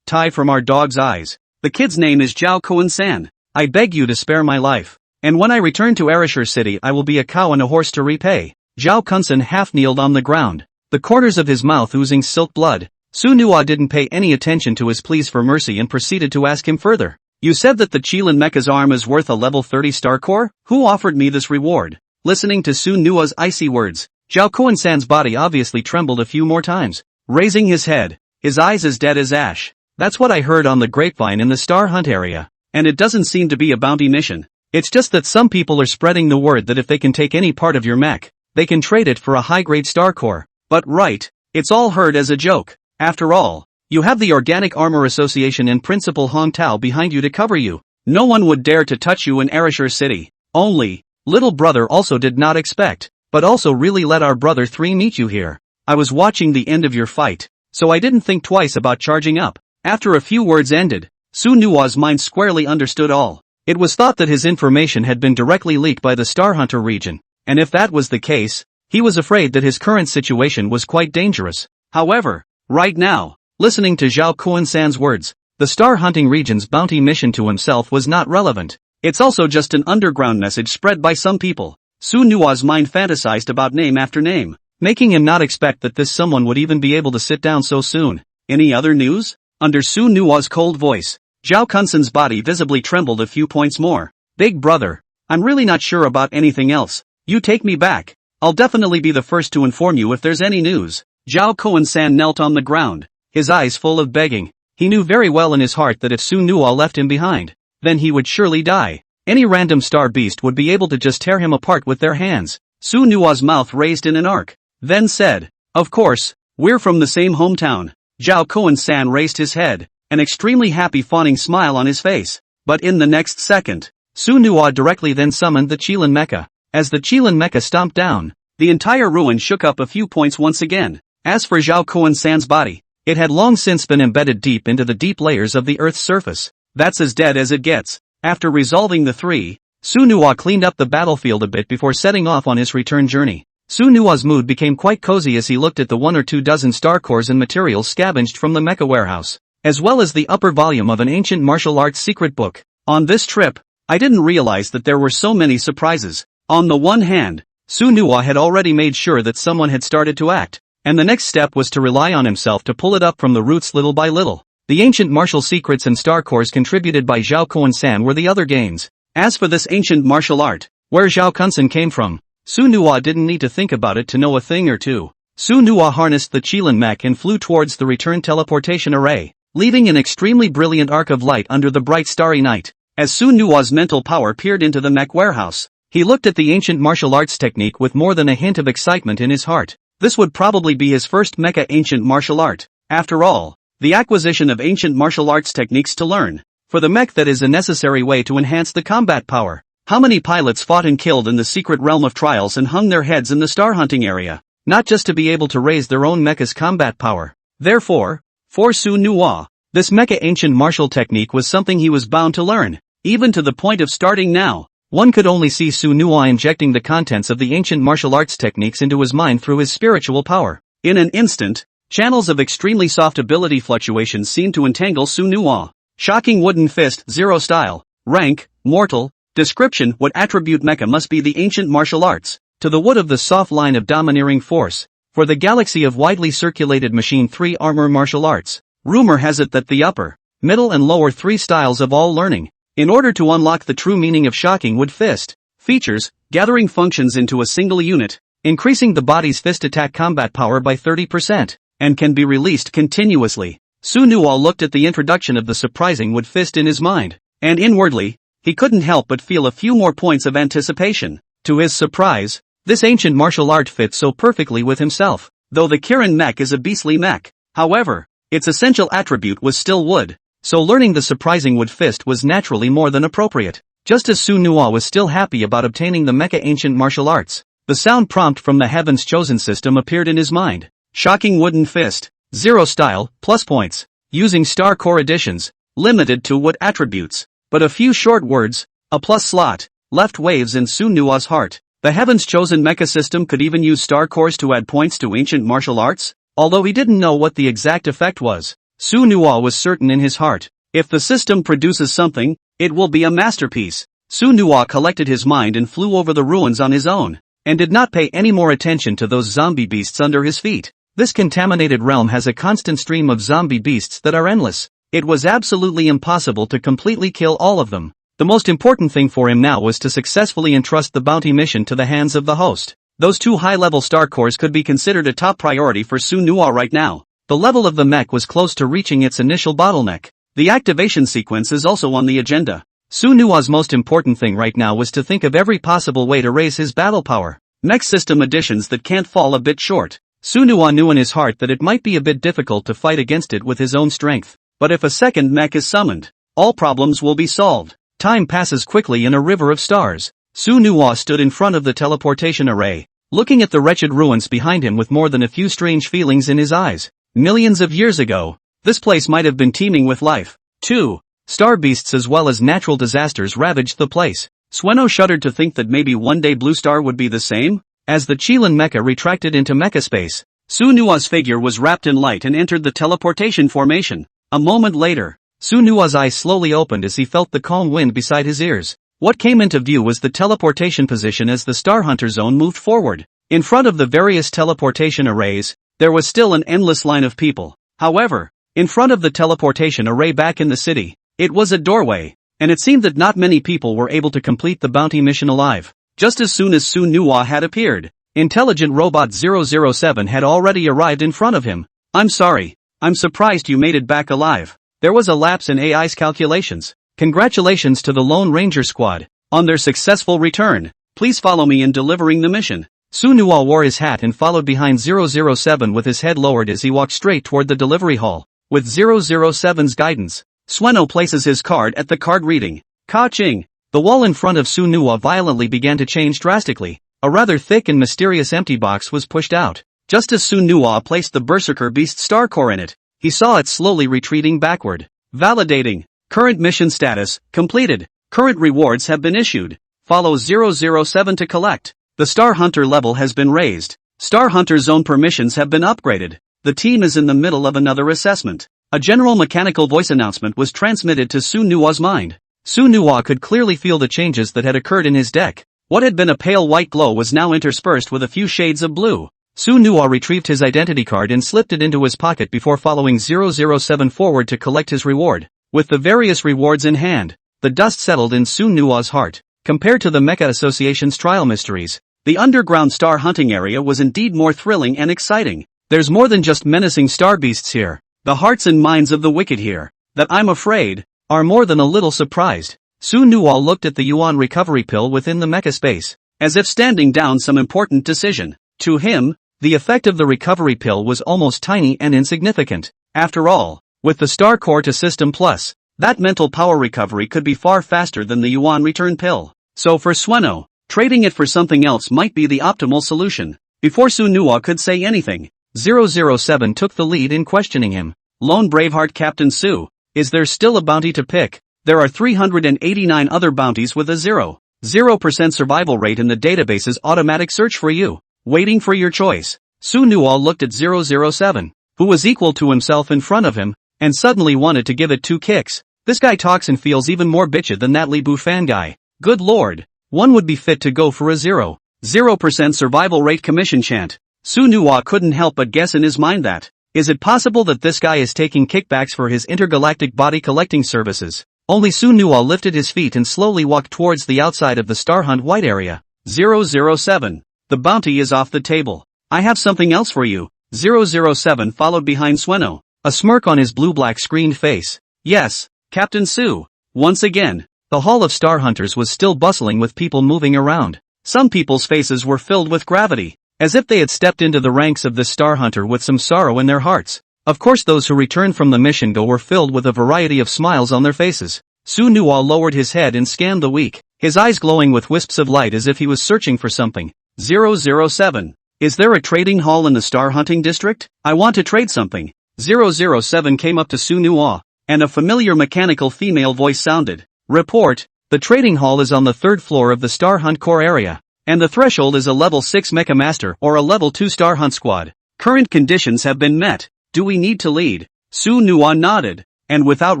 Tai from our dog's eyes. The kid's name is Zhao Kuan-san. I beg you to spare my life. And when I return to Arashur City I will be a cow and a horse to repay. Zhao Kunsan half kneeled on the ground, the corners of his mouth oozing silk blood. Su Nuwa didn't pay any attention to his pleas for mercy and proceeded to ask him further. You said that the Chilean mecha's arm is worth a level 30 star core? Who offered me this reward? Listening to Su Nuwa's icy words, Zhao Kuan-san's body obviously trembled a few more times, raising his head, his eyes as dead as ash. That's what I heard on the grapevine in the Star Hunt area. And it doesn't seem to be a bounty mission. It's just that some people are spreading the word that if they can take any part of your mech, they can trade it for a high-grade star core. But right, it's all heard as a joke. After all, you have the Organic Armor Association and Principal Hong Tao behind you to cover you. No one would dare to touch you in Arashur City. Only, little brother also did not expect, but also really let our brother 3 meet you here. I was watching the end of your fight, so I didn't think twice about charging up. After a few words ended, Su Nuwa's mind squarely understood all. It was thought that his information had been directly leaked by the Star Hunter region, and if that was the case, he was afraid that his current situation was quite dangerous. However, right now, listening to Zhao Kuan-san's words, the Star Hunting region's bounty mission to himself was not relevant. It's also just an underground message spread by some people. Su Nuwa's mind fantasized about name after name, making him not expect that this someone would even be able to sit down so soon. Any other news? Under Su Nuwa's cold voice, Zhao Kunsan's body visibly trembled a few points more. Big brother, I'm really not sure about anything else. You take me back. I'll definitely be the first to inform you if there's any news. Zhao Kuan-san knelt on the ground, his eyes full of begging. He knew very well in his heart that if Su Nuwa left him behind, then he would surely die. Any random star beast would be able to just tear him apart with their hands. Su Nuwa's mouth raised in an arc, then said, Of course, we're from the same hometown. Zhao Kuan-san raised his head, an extremely happy fawning smile on his face. But in the next second, Su Nuwa directly then summoned the Chilean mecha. As the Chilean mecha stomped down, the entire ruin shook up a few points once again. As for Zhao Kuan-san's body, it had long since been embedded deep into the deep layers of the Earth's surface. That's as dead as it gets. After resolving the 3, Su Nuwa cleaned up the battlefield a bit before setting off on his return journey. Su Nuwa's mood became quite cozy as he looked at the 1 or 2 dozen star cores and materials scavenged from the mecha warehouse, as well as the upper volume of an ancient martial arts secret book. On this trip, I didn't realize that there were so many surprises. On the one hand, Su Nuwa had already made sure that someone had started to act, and the next step was to rely on himself to pull it up from the roots little by little. The ancient martial secrets and star cores contributed by Zhao Kuan-san were the other gains. As for this ancient martial art, where Zhao Kunsan came from, Su Nuwa didn't need to think about it to know a thing or two. Su Nuwa harnessed the Qilin mech and flew towards the return teleportation array, leaving an extremely brilliant arc of light under the bright starry night. As Su Nuwa's mental power peered into the mech warehouse, he looked at the ancient martial arts technique with more than a hint of excitement in his heart. This would probably be his first mecha ancient martial art. After all, the acquisition of ancient martial arts techniques to learn. For the mech that is a necessary way to enhance the combat power. How many pilots fought and killed in the secret realm of trials and hung their heads in the star hunting area, not just to be able to raise their own mecha's combat power. Therefore, for Su Nuwa, this mecha ancient martial technique was something he was bound to learn. Even to the point of starting now, one could only see Su Nuwa injecting the contents of the ancient martial arts techniques into his mind through his spiritual power. In an instant, channels of extremely soft ability fluctuations seemed to entangle Su Nuwa. Shocking wooden fist, 0 style, rank, mortal, description, what attribute mecha must be the ancient martial arts, to the wood of the soft line of domineering force, for the galaxy of widely circulated machine 3 armor martial arts. Rumor has it that the upper, middle and lower 3 styles of all learning, in order to unlock the true meaning of shocking wood fist, features, gathering functions into a single unit, increasing the body's fist attack combat power by 30%, and can be released continuously. Su Nuwa looked at the introduction of the surprising wood fist in his mind, and inwardly, he couldn't help but feel a few more points of anticipation. To his surprise, this ancient martial art fits so perfectly with himself, though the Kirin mech is a beastly mech. However, its essential attribute was still wood. So learning the surprising wood fist was naturally more than appropriate. Just as Su Nuwa was still happy about obtaining the mecha ancient martial arts, the sound prompt from the Heaven's Chosen system appeared in his mind. Shocking wooden fist, 0 style, plus points, using star core additions, limited to wood attributes. But a few short words, a plus slot, left waves in Su Nuwa's heart. The Heaven's Chosen mecha system could even use star cores to add points to ancient martial arts? Although he didn't know what the exact effect was, Su Nuwa was certain in his heart, if the system produces something, it will be a masterpiece. Su Nuwa collected his mind and flew over the ruins on his own, and did not pay any more attention to those zombie beasts under his feet. This contaminated realm has a constant stream of zombie beasts that are endless. It was absolutely impossible to completely kill all of them. The most important thing for him now was to successfully entrust the bounty mission to the hands of the host. Those 2 high-level star cores could be considered a top priority for Su Nuwa right now. The level of the mech was close to reaching its initial bottleneck. The activation sequence is also on the agenda. Su Nuwa's most important thing right now was to think of every possible way to raise his battle power. Mech system additions that can't fall a bit short. Su Nuwa knew in his heart that it might be a bit difficult to fight against it with his own strength. But if a second mech is summoned, all problems will be solved. Time passes quickly in a river of stars. Su Nuwa stood in front of the teleportation array, looking at the wretched ruins behind him with more than a few strange feelings in his eyes. Millions of years ago, this place might have been teeming with life. 2. Star beasts as well as natural disasters ravaged the place. Sueno shuddered to think that maybe one day Blue Star would be the same. As the Qilin mecha retracted into mecha space, Su Nuwa's figure was wrapped in light and entered the teleportation formation. A moment later, Su Nuwa's eyes slowly opened as he felt the calm wind beside his ears. What came into view was the teleportation position as the Star Hunter zone moved forward. In front of the various teleportation arrays, there was still an endless line of people. However, in front of the teleportation array back in the city, it was a doorway, and it seemed that not many people were able to complete the bounty mission alive. Just as soon as Su Nuwa had appeared, Intelligent Robot 007 had already arrived in front of him. I'm sorry, I'm surprised you made it back alive. There was a lapse in AI's calculations. Congratulations to the Lone Ranger Squad on their successful return. Please follow me in delivering the mission. Su Nuwa wore his hat and followed behind 007 with his head lowered as he walked straight toward the delivery hall. With 007's guidance, Sueno places his card at the card reading. Ka-ching! The wall in front of Su Nuwa violently began to change drastically. A rather thick and mysterious empty box was pushed out. Just as Su Nuwa placed the Berserker Beast Star Core in it, he saw it slowly retreating backward. Validating. Current mission status, completed. Current rewards have been issued. Follow 007 to collect. The Star Hunter level has been raised. Star Hunter zone permissions have been upgraded. The team is in the middle of another assessment. A general mechanical voice announcement was transmitted to Su Nuwa's mind. Su Nuwa could clearly feel the changes that had occurred in his deck. What had been a pale white glow was now interspersed with a few shades of blue. Su Nuo retrieved his identity card and slipped it into his pocket before following 007 forward to collect his reward. With the various rewards in hand, the dust settled in Su Nuo's heart. Compared to the Mecha Association's trial mysteries, the underground star hunting area was indeed more thrilling and exciting. There's more than just menacing star beasts here. The hearts and minds of the wicked here, that I'm afraid, are more than a little surprised. Su Nuo looked at the yuan recovery pill within the mecha space, as if standing down some important decision. To him, the effect of the recovery pill was almost tiny and insignificant. After all, with the Star Core to System Plus, that mental power recovery could be far faster than the yuan return pill. So for Sueno, trading it for something else might be the optimal solution. Before Su Nuo could say anything, 007 took the lead in questioning him. Lone Braveheart Captain Su, is there still a bounty to pick? There are 389 other bounties with a 0% survival rate in the database's automatic search for you, waiting for your choice. Su Nuo looked at 007, who was equal to himself in front of him, and suddenly wanted to give it 2 kicks. This guy talks and feels even more bitchy than that Li Bu fan guy. Good lord, one would be fit to go for a 0% survival rate commission chant. Su Nuo couldn't help but guess in his mind that, is it possible that this guy is taking kickbacks for his intergalactic body collecting services? Only Su Nuo lifted his feet and slowly walked towards the outside of the Star Hunt White area. 007. The bounty is off the table. I have something else for you. 007 followed behind Sueno, a smirk on his blue-black screened face. Yes, Captain Su. Once again, the Hall of Star Hunters was still bustling with people moving around. Some people's faces were filled with gravity, as if they had stepped into the ranks of this Star Hunter with some sorrow in their hearts. Of course those who returned from the mission go were filled with a variety of smiles on their faces. Su Nuo lowered his head and scanned the week, his eyes glowing with wisps of light as if he was searching for something. 007. Is there a trading hall in the Star Hunting District? I want to trade something. 007 came up to Su Nuo, and a familiar mechanical female voice sounded. Report, the trading hall is on the 3rd floor of the Star Hunt Core area, and the threshold is a level 6 Mecha Master or a level 2 Star Hunt Squad. Current conditions have been met. Do we need to lead? Su Nuo nodded, and without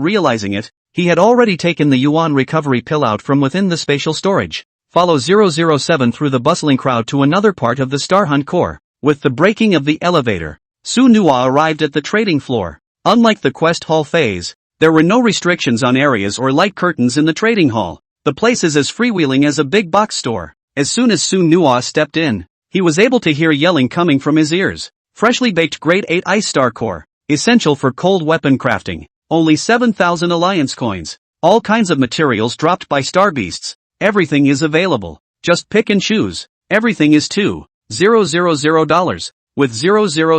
realizing it, he had already taken the yuan recovery pill out from within the spatial storage. Follow 007 through the bustling crowd to another part of the Star Hunt Core. With the braking of the elevator, Su Nuo arrived at the trading floor. Unlike the quest hall phase, there were no restrictions on areas or light curtains in the trading hall. The place is as freewheeling as a big box store. As soon as Su Nuo stepped in, he was able to hear yelling coming from his ears. Freshly baked grade 8 ice star core, essential for cold weapon crafting. Only 7,000 alliance coins. All kinds of materials dropped by star beasts. Everything is available. Just pick and choose. Everything is $2,000. With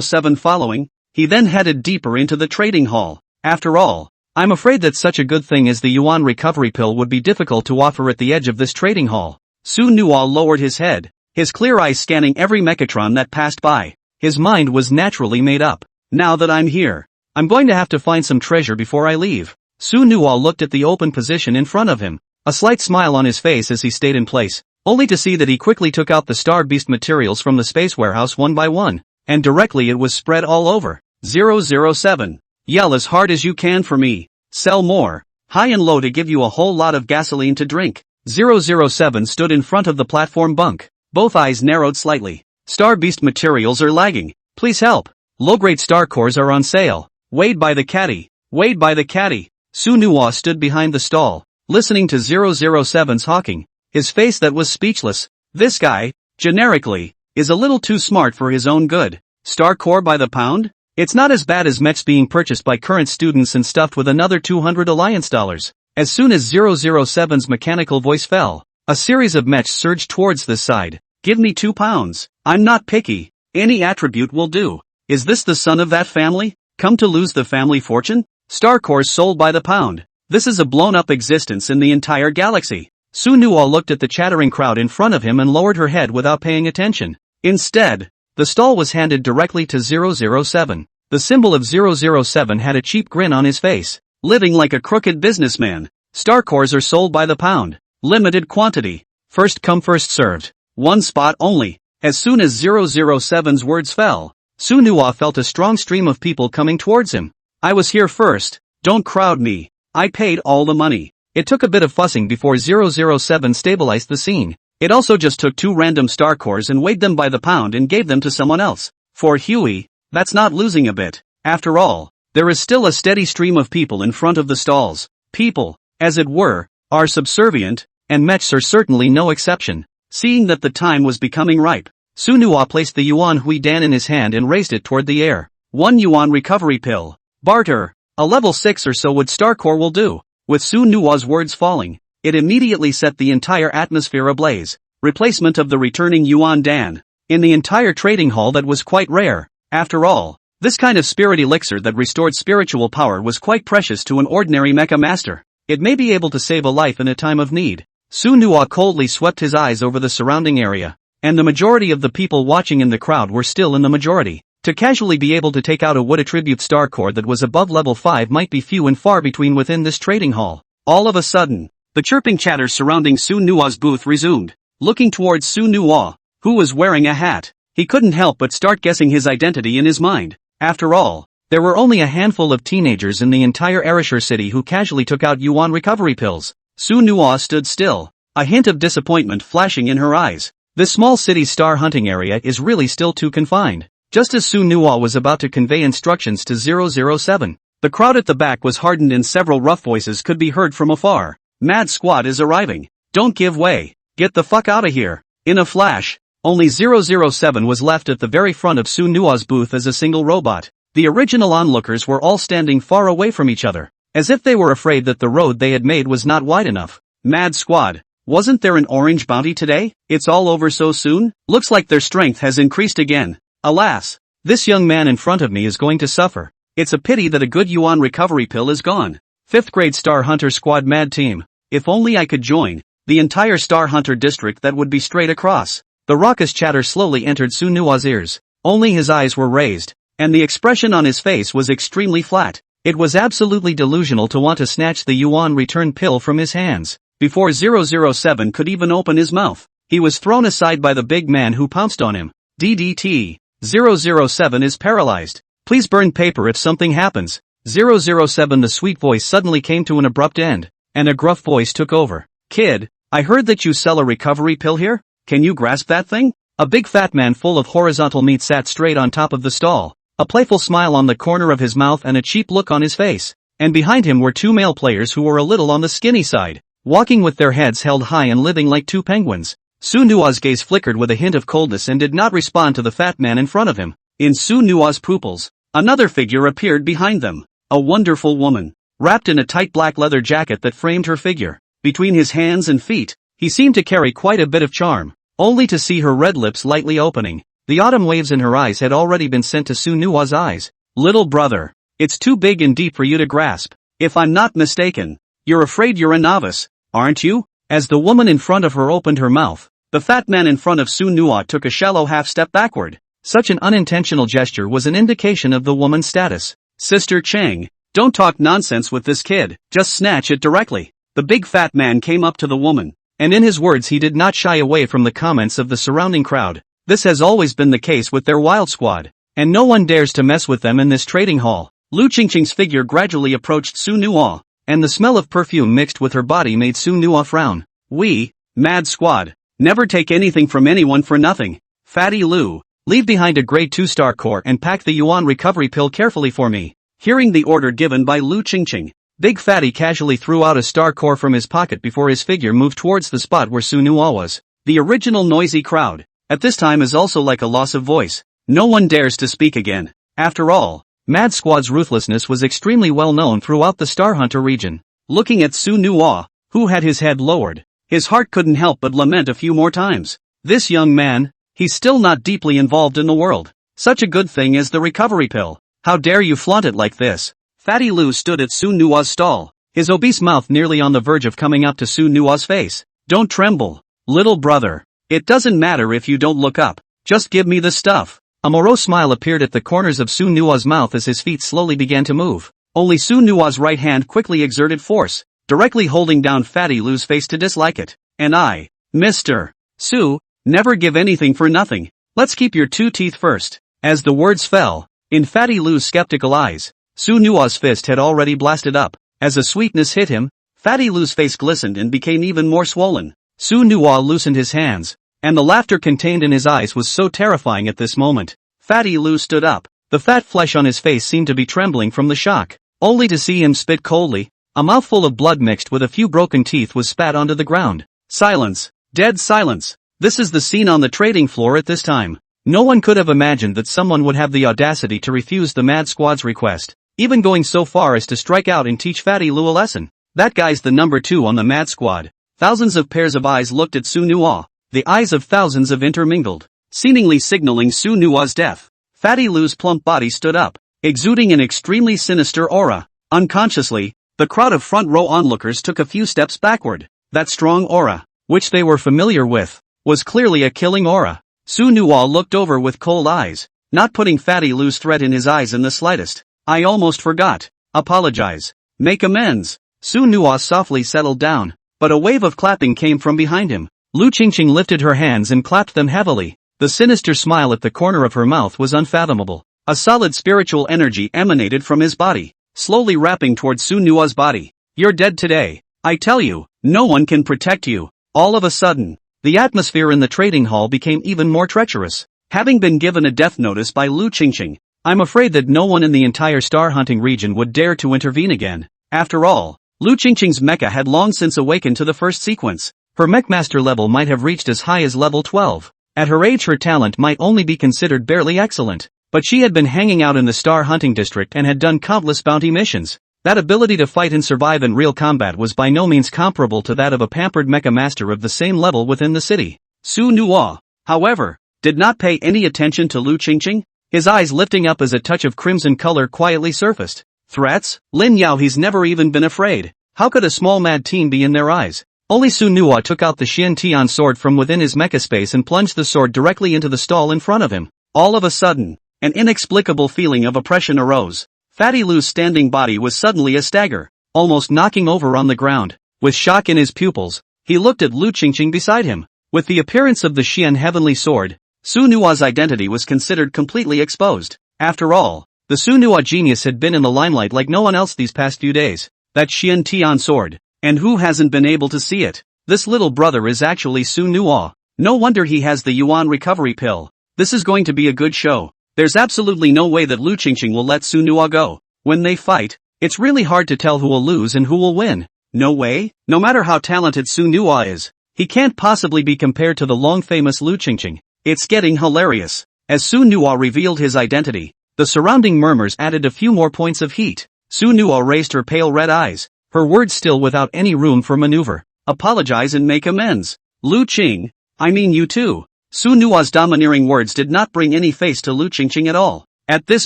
007 following, he then headed deeper into the trading hall. After all, I'm afraid that such a good thing as the yuan recovery pill would be difficult to offer at the edge of this trading hall. Su Nuo lowered his head, his clear eyes scanning every mechatron that passed by. His mind was naturally made up. Now that I'm here, I'm going to have to find some treasure before I leave. Su Nuo looked at the open position in front of him, a slight smile on his face as he stayed in place, only to see that he quickly took out the Star Beast materials from the space warehouse one by one, and directly it was spread all over. 007. Yell as hard as you can for me. Sell more. High and low to give you a whole lot of gasoline to drink. 007 stood in front of the platform bunk, both eyes narrowed slightly. Star Beast materials are lagging. Please help. Low-grade star cores are on sale. Weighed by the caddy. Weighed by the caddy. Su Nuo stood behind the stall, listening to 007's hawking, his face that was speechless. This guy, generically, is a little too smart for his own good. Star core by the pound? It's not as bad as mechs being purchased by current students and stuffed with another 200 alliance dollars. As soon as 007's mechanical voice fell, a series of mechs surged towards this side. Give me £2. I'm not picky. Any attribute will do. Is this the son of that family? Come to lose the family fortune? Star cores sold by the pound. This is a blown-up existence in the entire galaxy. Su Nuo looked at the chattering crowd in front of him and lowered her head without paying attention. Instead, the stall was handed directly to 007. The symbol of 007 had a cheap grin on his face. Living like a crooked businessman. Star cores are sold by the pound. Limited quantity. First come first served. One spot only. As soon as 007's words fell, Su Nuo felt a strong stream of people coming towards him. I was here first. Don't crowd me. I paid all the money. It took a bit of fussing before 007 stabilized the scene. It also just took 2 random star cores and weighed them by the pound and gave them to someone else. For Huey, that's not losing a bit. After all, there is still a steady stream of people in front of the stalls. People, as it were, are subservient, and mechs are certainly no exception. Seeing that the time was becoming ripe, Su Nuwa placed the yuan hui dan in his hand and raised it toward the air. 1 yuan recovery pill. Barter. A level 6 or so would star core will do. With Su Nuwa's words falling, it immediately set the entire atmosphere ablaze. Replacement of the returning yuan dan. In the entire trading hall that was quite rare. After all, this kind of spirit elixir that restored spiritual power was quite precious to an ordinary mecha master. It may be able to save a life in a time of need. Su Nuwa coldly swept his eyes over the surrounding area, and the majority of the people watching in the crowd were still in the majority. To casually be able to take out a wood attribute star core that was above level 5 might be few and far between within this trading hall. All of a sudden, the chirping chatter surrounding Su Nuwa's booth resumed. Looking towards Su Nuwa, who was wearing a hat, he couldn't help but start guessing his identity in his mind. After all, there were only a handful of teenagers in the entire Ereshur city who casually took out yuan recovery pills. Su Nuwa stood still, a hint of disappointment flashing in her eyes. This small city's star hunting area is really still too confined. Just as Su Nuwa was about to convey instructions to 007, the crowd at the back was hardened and several rough voices could be heard from afar. Mad Squad is arriving. Don't give way. Get the fuck out of here. In a flash, only 007 was left at the very front of Su Nuwa's booth as a single robot. The original onlookers were all standing far away from each other, as if they were afraid that the road they had made was not wide enough. Mad Squad, wasn't there an orange bounty today? It's all over so soon? Looks like their strength has increased again. Alas, this young man in front of me is going to suffer. It's a pity that a good yuan recovery pill is gone. 5th grade Star Hunter Squad Mad Team. If only I could join. The entire Star Hunter district that would be straight across. The raucous chatter slowly entered Su Nuwa's ears. Only his eyes were raised, and the expression on his face was extremely flat. It was absolutely delusional to want to snatch the yuan return pill from his hands. Before 007 could even open his mouth, he was thrown aside by the big man who pounced on him. DDT. 007 is paralyzed. Please burn paper if something happens. 007. The sweet voice suddenly came to an abrupt end, and a gruff voice took over. Kid, I heard that you sell a recovery pill here? Can you grasp that thing? A big fat man full of horizontal meat sat straight on top of the stall, a playful smile on the corner of his mouth and a cheap look on his face. And behind him were 2 male players who were a little on the skinny side, walking with their heads held high and living like 2 penguins. Su Nuwa's gaze flickered with a hint of coldness and did not respond to the fat man in front of him. In Su Nuwa's pupils, another figure appeared behind them. A wonderful woman, wrapped in a tight black leather jacket that framed her figure. Between his hands and feet, he seemed to carry quite a bit of charm, only to see her red lips lightly opening. The autumn waves in her eyes had already been sent to Su Nuwa's eyes. Little brother, it's too big and deep for you to grasp. If I'm not mistaken, you're afraid you're a novice, aren't you? As the woman in front of her opened her mouth, the fat man in front of Su Nuwa took a shallow half-step backward. Such an unintentional gesture was an indication of the woman's status. Sister Chang, don't talk nonsense with this kid, just snatch it directly. The big fat man came up to the woman, and in his words he did not shy away from the comments of the surrounding crowd. This has always been the case with their wild squad, and no one dares to mess with them in this trading hall. Lu Qingqing's figure gradually approached Su Nuwa, and the smell of perfume mixed with her body made Su Nuwa frown. We, Mad Squad, never take anything from anyone for nothing. Fatty Lu, leave behind a grade 2 star core and pack the yuan recovery pill carefully for me. Hearing the order given by Lu Qingqing, Big Fatty casually threw out a star core from his pocket before his figure moved towards the spot where Su Nuwa was. The original noisy crowd, at this time is also like a loss of voice. No one dares to speak again. After all, Mad Squad's ruthlessness was extremely well known throughout the Star Hunter region. Looking at Su Nuwa, who had his head lowered, his heart couldn't help but lament a few more times. This young man, he's still not deeply involved in the world. Such a good thing as the recovery pill. How dare you flaunt it like this? Fatty Lu stood at Su Nuwa's stall, his obese mouth nearly on the verge of coming up to Su Nuwa's face. Don't tremble, little brother. It doesn't matter if you don't look up. Just give me the stuff. A morose smile appeared at the corners of Su Nuwa's mouth as his feet slowly began to move. Only Su Nuwa's right hand quickly exerted force, directly holding down Fatty Lu's face to dislike it. And I, Mr. Su, never give anything for nothing. Let's keep your 2 teeth first. As the words fell, in Fatty Lu's skeptical eyes, Su Nuwa's fist had already blasted up. As a sweetness hit him, Fatty Lu's face glistened and became even more swollen. Su Nuwa loosened his hands, and the laughter contained in his eyes was so terrifying at this moment. Fatty Lu stood up. The fat flesh on his face seemed to be trembling from the shock, only to see him spit coldly. A mouthful of blood mixed with a few broken teeth was spat onto the ground. Silence. Dead silence. This is the scene on the trading floor at this time. No one could have imagined that someone would have the audacity to refuse the Mad Squad's request, even going so far as to strike out and teach Fatty Lu a lesson. That guy's the number 2 on the Mad Squad. Thousands of pairs of eyes looked at Su Nuwa. The eyes of thousands have intermingled, seemingly signaling Su Nuwa's death. Fatty Lu's plump body stood up, exuding an extremely sinister aura. Unconsciously, the crowd of front-row onlookers took a few steps backward. That strong aura, which they were familiar with, was clearly a killing aura. Su Nuwa looked over with cold eyes, not putting Fatty Lu's threat in his eyes in the slightest. I almost forgot. Apologize. Make amends. Su Nuwa softly settled down, but a wave of clapping came from behind him. Lu Qingqing lifted her hands and clapped them heavily. The sinister smile at the corner of her mouth was unfathomable. A solid spiritual energy emanated from his body, slowly wrapping towards Su Nuwa's body. You're dead today. I tell you, no one can protect you. All of a sudden, the atmosphere in the trading hall became even more treacherous. Having been given a death notice by Lu Qingqing, I'm afraid that no one in the entire star hunting region would dare to intervene again. After all, Lu Qingqing's mecha had long since awakened to the first sequence. Her mechmaster level might have reached as high as level 12. At her age her talent might only be considered barely excellent, but she had been hanging out in the star hunting district and had done countless bounty missions. That ability to fight and survive in real combat was by no means comparable to that of a pampered mecha master of the same level within the city. Su Nuwa, however, did not pay any attention to Lu Qingqing, his eyes lifting up as a touch of crimson color quietly surfaced. Threats? Lin Yao, he's never even been afraid. How could a small mad teen be in their eyes? Only Su Nuwa took out the Xian Tian sword from within his mecha space and plunged the sword directly into the stall in front of him. All of a sudden, an inexplicable feeling of oppression arose. Fatty Lu's standing body was suddenly a stagger, almost knocking over on the ground. With shock in his pupils, he looked at Lu Qingqing beside him. With the appearance of the Xian heavenly sword, Su Nuwa's identity was considered completely exposed. After all, the Su Nuwa genius had been in the limelight like no one else these past few days. That Xian Tian sword. And who hasn't been able to see it? This little brother is actually Su Nuwa. No wonder he has the Yuan recovery pill. This is going to be a good show. There's absolutely no way that Lu Qingqing will let Su Nuwa go. When they fight, it's really hard to tell who will lose and who will win. No way? No matter how talented Su Nuwa is, he can't possibly be compared to the long-famous Lu Qingqing. It's getting hilarious. As Su Nuwa revealed his identity, the surrounding murmurs added a few more points of heat. Su Nuwa raised her pale red eyes, her words still without any room for maneuver. Apologize and make amends. Lu Qing, I mean you too. Su Nuwa's domineering words did not bring any face to Lu Qingqing at all. At this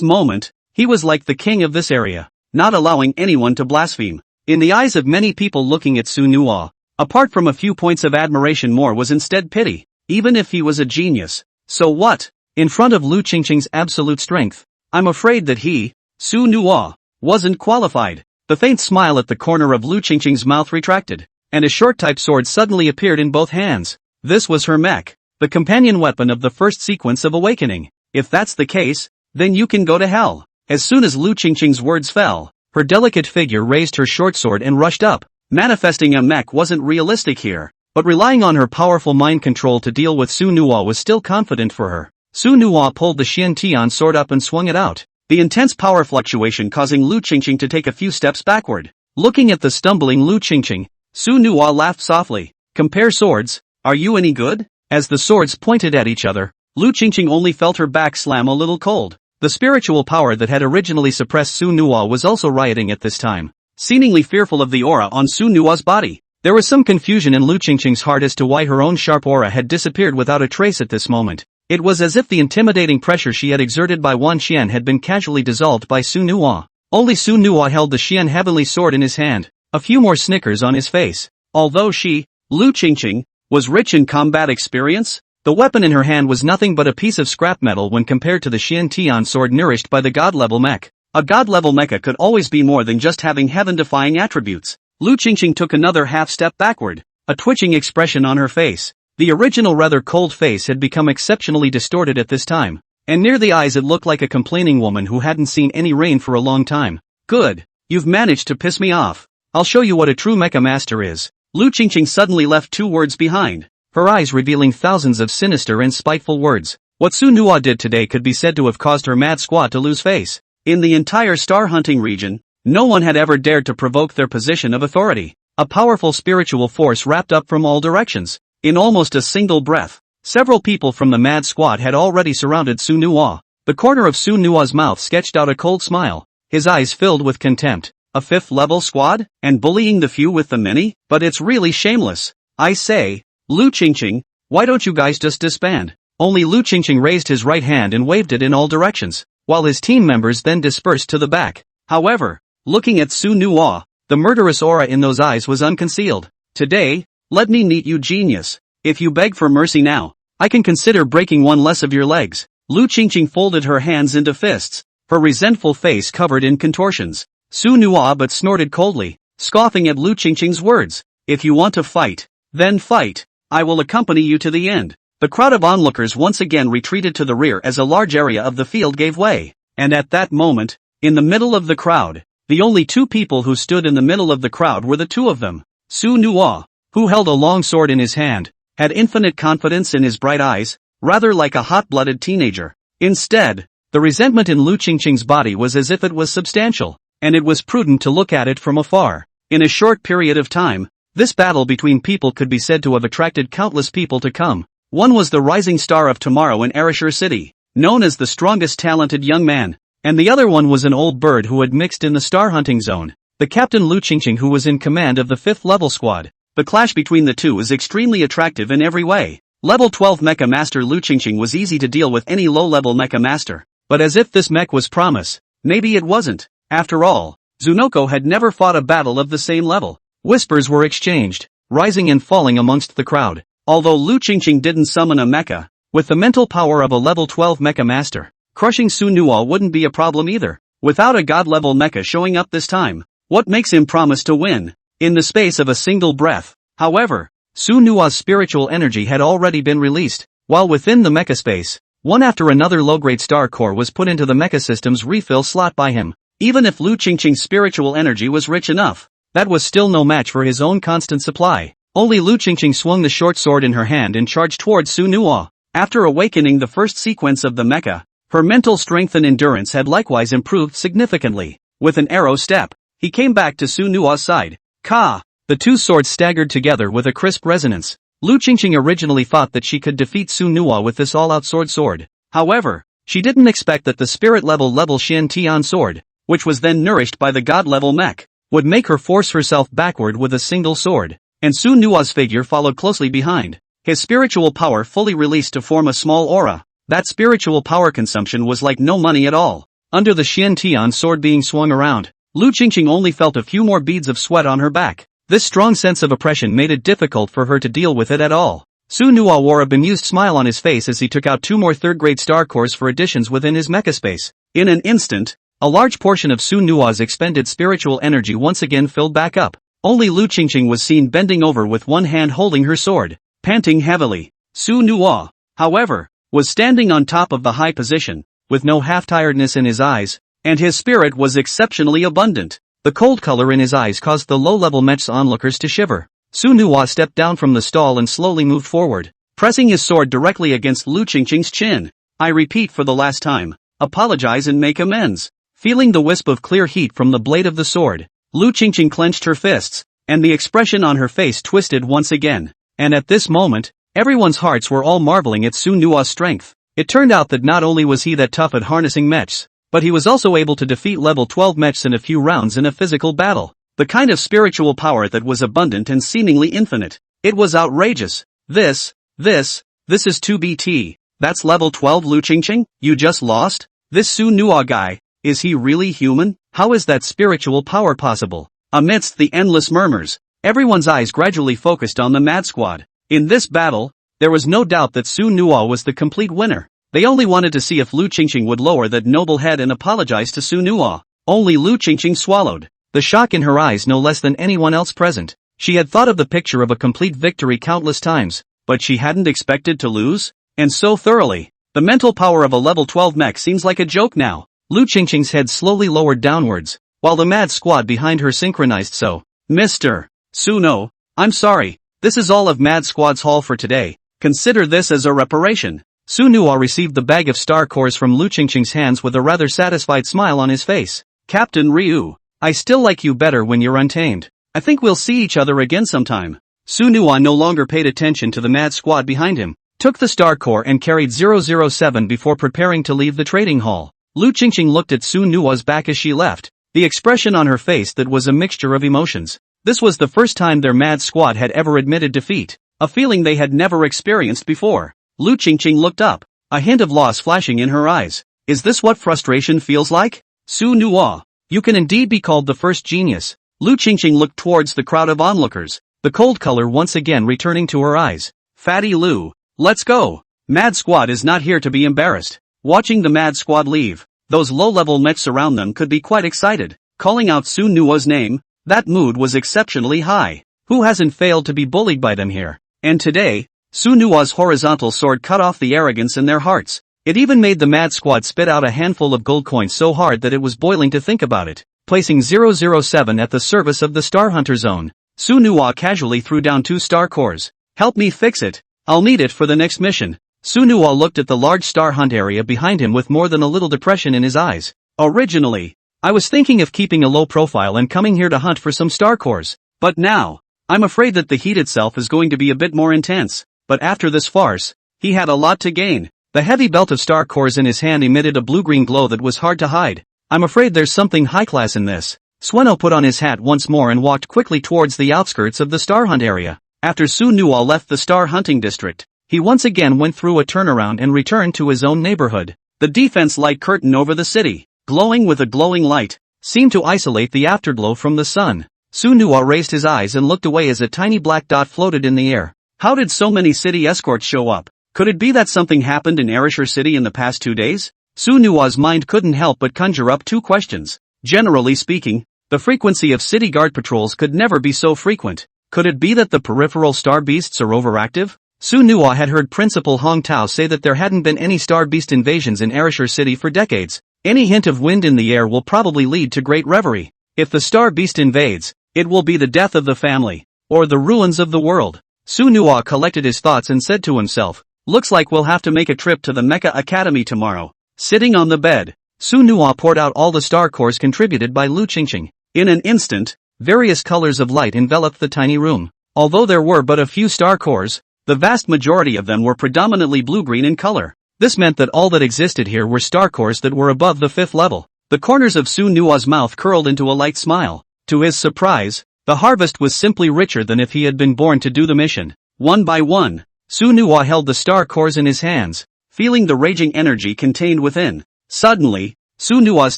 moment, he was like the king of this area, not allowing anyone to blaspheme. In the eyes of many people looking at Su Nuwa, apart from a few points of admiration, more was instead pity. Even if he was a genius, so what? In front of Lu Qingqing's absolute strength, I'm afraid that he, Su Nuwa, wasn't qualified. The faint smile at the corner of Lu Qingqing's mouth retracted, and a short-type sword suddenly appeared in both hands. This was her mech, the companion weapon of the first sequence of awakening. If that's the case, then you can go to hell. As soon as Lu Qingqing's words fell, her delicate figure raised her short sword and rushed up. Manifesting a mech wasn't realistic here, but relying on her powerful mind control to deal with Su Nuwa was still confident for her. Su Nuwa pulled the Xian Tian sword up and swung it out, the intense power fluctuation causing Lu Qingqing to take a few steps backward. Looking at the stumbling Lu Qingqing, Su Nuwa laughed softly. Compare swords, are you any good? As the swords pointed at each other, Lu Qingqing only felt her back slam a little cold. The spiritual power that had originally suppressed Su Nuwa was also rioting at this time, seemingly fearful of the aura on Su Nuwa's body. There was some confusion in Lu Qingqing's heart as to why her own sharp aura had disappeared without a trace at this moment. It was as if the intimidating pressure she had exerted by Wan Xian had been casually dissolved by Su Nuwa. Only Su Nuwa held the Xian heavenly sword in his hand, a few more snickers on his face. Although she, Lu Qingqing, was rich in combat experience, the weapon in her hand was nothing but a piece of scrap metal when compared to the Xian Tian sword nourished by the god-level mech. A god-level mecha could always be more than just having heaven-defying attributes. Lu Qingqing took another half-step backward, a twitching expression on her face. The original rather cold face had become exceptionally distorted at this time, and near the eyes it looked like a complaining woman who hadn't seen any rain for a long time. Good. You've managed to piss me off. I'll show you what a true mecha master is. Lu Qingqing suddenly left 2 words behind, her eyes revealing thousands of sinister and spiteful words. What Su Nuo did today could be said to have caused her mad squad to lose face. In the entire star hunting region, no one had ever dared to provoke their position of authority. A powerful spiritual force wrapped up from all directions. In almost a single breath, several people from the mad squad had already surrounded Su Nuo. The corner of Su Nuo's mouth sketched out a cold smile, his eyes filled with contempt. A 5th level squad? And bullying the few with the many? But it's really shameless. I say, Lu Qingqing, why don't you guys just disband? Only Lu Qingqing raised his right hand and waved it in all directions, while his team members then dispersed to the back. However, looking at Su Nuo, the murderous aura in those eyes was unconcealed. Today, let me meet you, genius. If you beg for mercy now, I can consider breaking one less of your legs. Lu Qingqing folded her hands into fists, her resentful face covered in contortions. Su Nuo but snorted coldly, scoffing at Lu Qingqing's words. If you want to fight, then fight. I will accompany you to the end. The crowd of onlookers once again retreated to the rear as a large area of the field gave way. And at that moment, in the middle of the crowd, the only 2 people who stood in the middle of the crowd were the 2 of them. Su Nuo, who held a long sword in his hand, had infinite confidence in his bright eyes, rather like a hot-blooded teenager. Instead, the resentment in Lu Qingqing's body was as if it was substantial, and it was prudent to look at it from afar. In a short period of time, this battle between people could be said to have attracted countless people to come. One was the rising star of tomorrow in Arashur City, known as the strongest talented young man, and the other one was an old bird who had mixed in the star hunting zone, the Captain Lu Qingqing, who was in command of the 5th level squad. The clash between the 2 is extremely attractive in every way. Level 12 Mecha Master Lu Qingqing was easy to deal with any low-level Mecha Master, but as if this mech was promise, maybe it wasn't. After all, Zunoko had never fought a battle of the same level. Whispers were exchanged, rising and falling amongst the crowd. Although Lu Qingqing didn't summon a mecha, with the mental power of a level 12 mecha master, crushing Su Nuo wouldn't be a problem either. Without a god-level mecha showing up this time, what makes him promise to win? In the space of a single breath, however, Su Nuo's spiritual energy had already been released, while within the mecha space, one after another low-grade star core was put into the mecha system's refill slot by him. Even if Lu Qingqing's spiritual energy was rich enough, that was still no match for his own constant supply. Only Lu Qingqing swung the short sword in her hand and charged towards Su Nuo. After awakening the first sequence of the mecha, her mental strength and endurance had likewise improved significantly. With an arrow step, he came back to Su Nuo's side. Ka! The 2 swords staggered together with a crisp resonance. Lu Qingqing originally thought that she could defeat Su Nuo with this all-out sword. However, she didn't expect that the spirit-level Xian Tian sword, which was then nourished by the god-level mech, would make her force herself backward with a single sword. And Su Nuo's figure followed closely behind, his spiritual power fully released to form a small aura. That spiritual power consumption was like no money at all. Under the Xian Tian sword being swung around, Lu Qingqing only felt a few more beads of sweat on her back. This strong sense of oppression made it difficult for her to deal with it at all. Su Nuo wore a bemused smile on his face as he took out 2 more third-grade star cores for additions within his mecha space. In an instant, a large portion of Su Nuo's expended spiritual energy once again filled back up. Only Lu Qingqing was seen bending over with one hand holding her sword, panting heavily. Su Nuo, however, was standing on top of the high position, with no half-tiredness in his eyes, and his spirit was exceptionally abundant. The cold color in his eyes caused the low-level mech's onlookers to shiver. Su Nuo stepped down from the stall and slowly moved forward, pressing his sword directly against Lu Qingqing's chin. I repeat for the last time, apologize and make amends. Feeling the wisp of clear heat from the blade of the sword, Lu Qingqing clenched her fists, and the expression on her face twisted once again. And at this moment, everyone's hearts were all marveling at Su Nuo's strength. It turned out that not only was he that tough at harnessing mechs, but he was also able to defeat level 12 mechs in a few rounds in a physical battle. The kind of spiritual power that was abundant and seemingly infinite. It was outrageous. This is 2BT. That's level 12 Lu Qingqing? You just lost? This Su Nuo guy, is he really human? How is that spiritual power possible? Amidst the endless murmurs, everyone's eyes gradually focused on the Mad Squad. In this battle, there was no doubt that Su Nuo was the complete winner. They only wanted to see if Lu Qingqing would lower that noble head and apologize to Su Nuo. Only Lu Qingqing swallowed, the shock in her eyes no less than anyone else present. She had thought of the picture of a complete victory countless times, but she hadn't expected to lose, and so thoroughly. The mental power of a level 12 mech seems like a joke now. Lu Qingqing's head slowly lowered downwards, while the Mad Squad behind her synchronized so. Mr. Suno, I'm sorry, this is all of Mad Squad's haul for today. Consider this as a reparation. Su Nuwa received the bag of star cores from Lu Qingqing's hands with a rather satisfied smile on his face. Captain Ryu, I still like you better when you're untamed. I think we'll see each other again sometime. Su Nuwa no longer paid attention to the Mad Squad behind him, took the star core and carried 007 before preparing to leave the trading hall. Lu Qingqing looked at Su Nuwa's back as she left, the expression on her face that was a mixture of emotions. This was the first time their Mad Squad had ever admitted defeat, a feeling they had never experienced before. Lu Qingqing looked up, a hint of loss flashing in her eyes. Is this what frustration feels like? Su Nuwa, you can indeed be called the first genius. Lu Qingqing looked towards the crowd of onlookers, the cold color once again returning to her eyes. Fatty Lu, let's go. Mad Squad is not here to be embarrassed. Watching the Mad Squad leave, those low-level mechs around them could be quite excited. Calling out Su Nuwa's name, that mood was exceptionally high. Who hasn't failed to be bullied by them here? And today, Su Nuwa's horizontal sword cut off the arrogance in their hearts. It even made the Mad Squad spit out a handful of gold coins so hard that it was boiling to think about it. Placing 007 at the service of the Star Hunter Zone, Su Nuwa casually threw down 2 star cores. Help me fix it. I'll need it for the next mission. Su Nuwa looked at the large star hunt area behind him with more than a little depression in his eyes. Originally, I was thinking of keeping a low profile and coming here to hunt for some star cores. But now, I'm afraid that the heat itself is going to be a bit more intense. But after this farce, he had a lot to gain. The heavy belt of star cores in his hand emitted a blue-green glow that was hard to hide. I'm afraid there's something high-class in this. Sueno put on his hat once more and walked quickly towards the outskirts of the star hunt area. After Su Nuwa left the star hunting district, he once again went through a turnaround and returned to his own neighborhood. The defense light curtain over the city, glowing with a glowing light, seemed to isolate the afterglow from the sun. Su Nuwa raised his eyes and looked away as a tiny black dot floated in the air. How did so many city escorts show up? Could it be that something happened in Erishur City in the past 2 days? Su Nuwa's mind couldn't help but conjure up 2 questions. Generally speaking, the frequency of city guard patrols could never be so frequent. Could it be that the peripheral star beasts are overactive? Su Nuwa had heard Principal Hong Tao say that there hadn't been any star beast invasions in Erishur City for decades. Any hint of wind in the air will probably lead to great revelry. If the star beast invades, it will be the death of the family, or the ruins of the world. Su Nuwa collected his thoughts and said to himself, looks like we'll have to make a trip to the Mecha Academy tomorrow. Sitting on the bed, Su Nuwa poured out all the star cores contributed by Lu Qingqing. In an instant, various colors of light enveloped the tiny room. Although there were but a few star cores, the vast majority of them were predominantly blue-green in color. This meant that all that existed here were star cores that were above the 5th level. The corners of Su Nuwa's mouth curled into a light smile. To his surprise, the harvest was simply richer than if he had been born to do the mission. One by one, Su Nuwa held the star cores in his hands, feeling the raging energy contained within. Suddenly, Su Nuwa's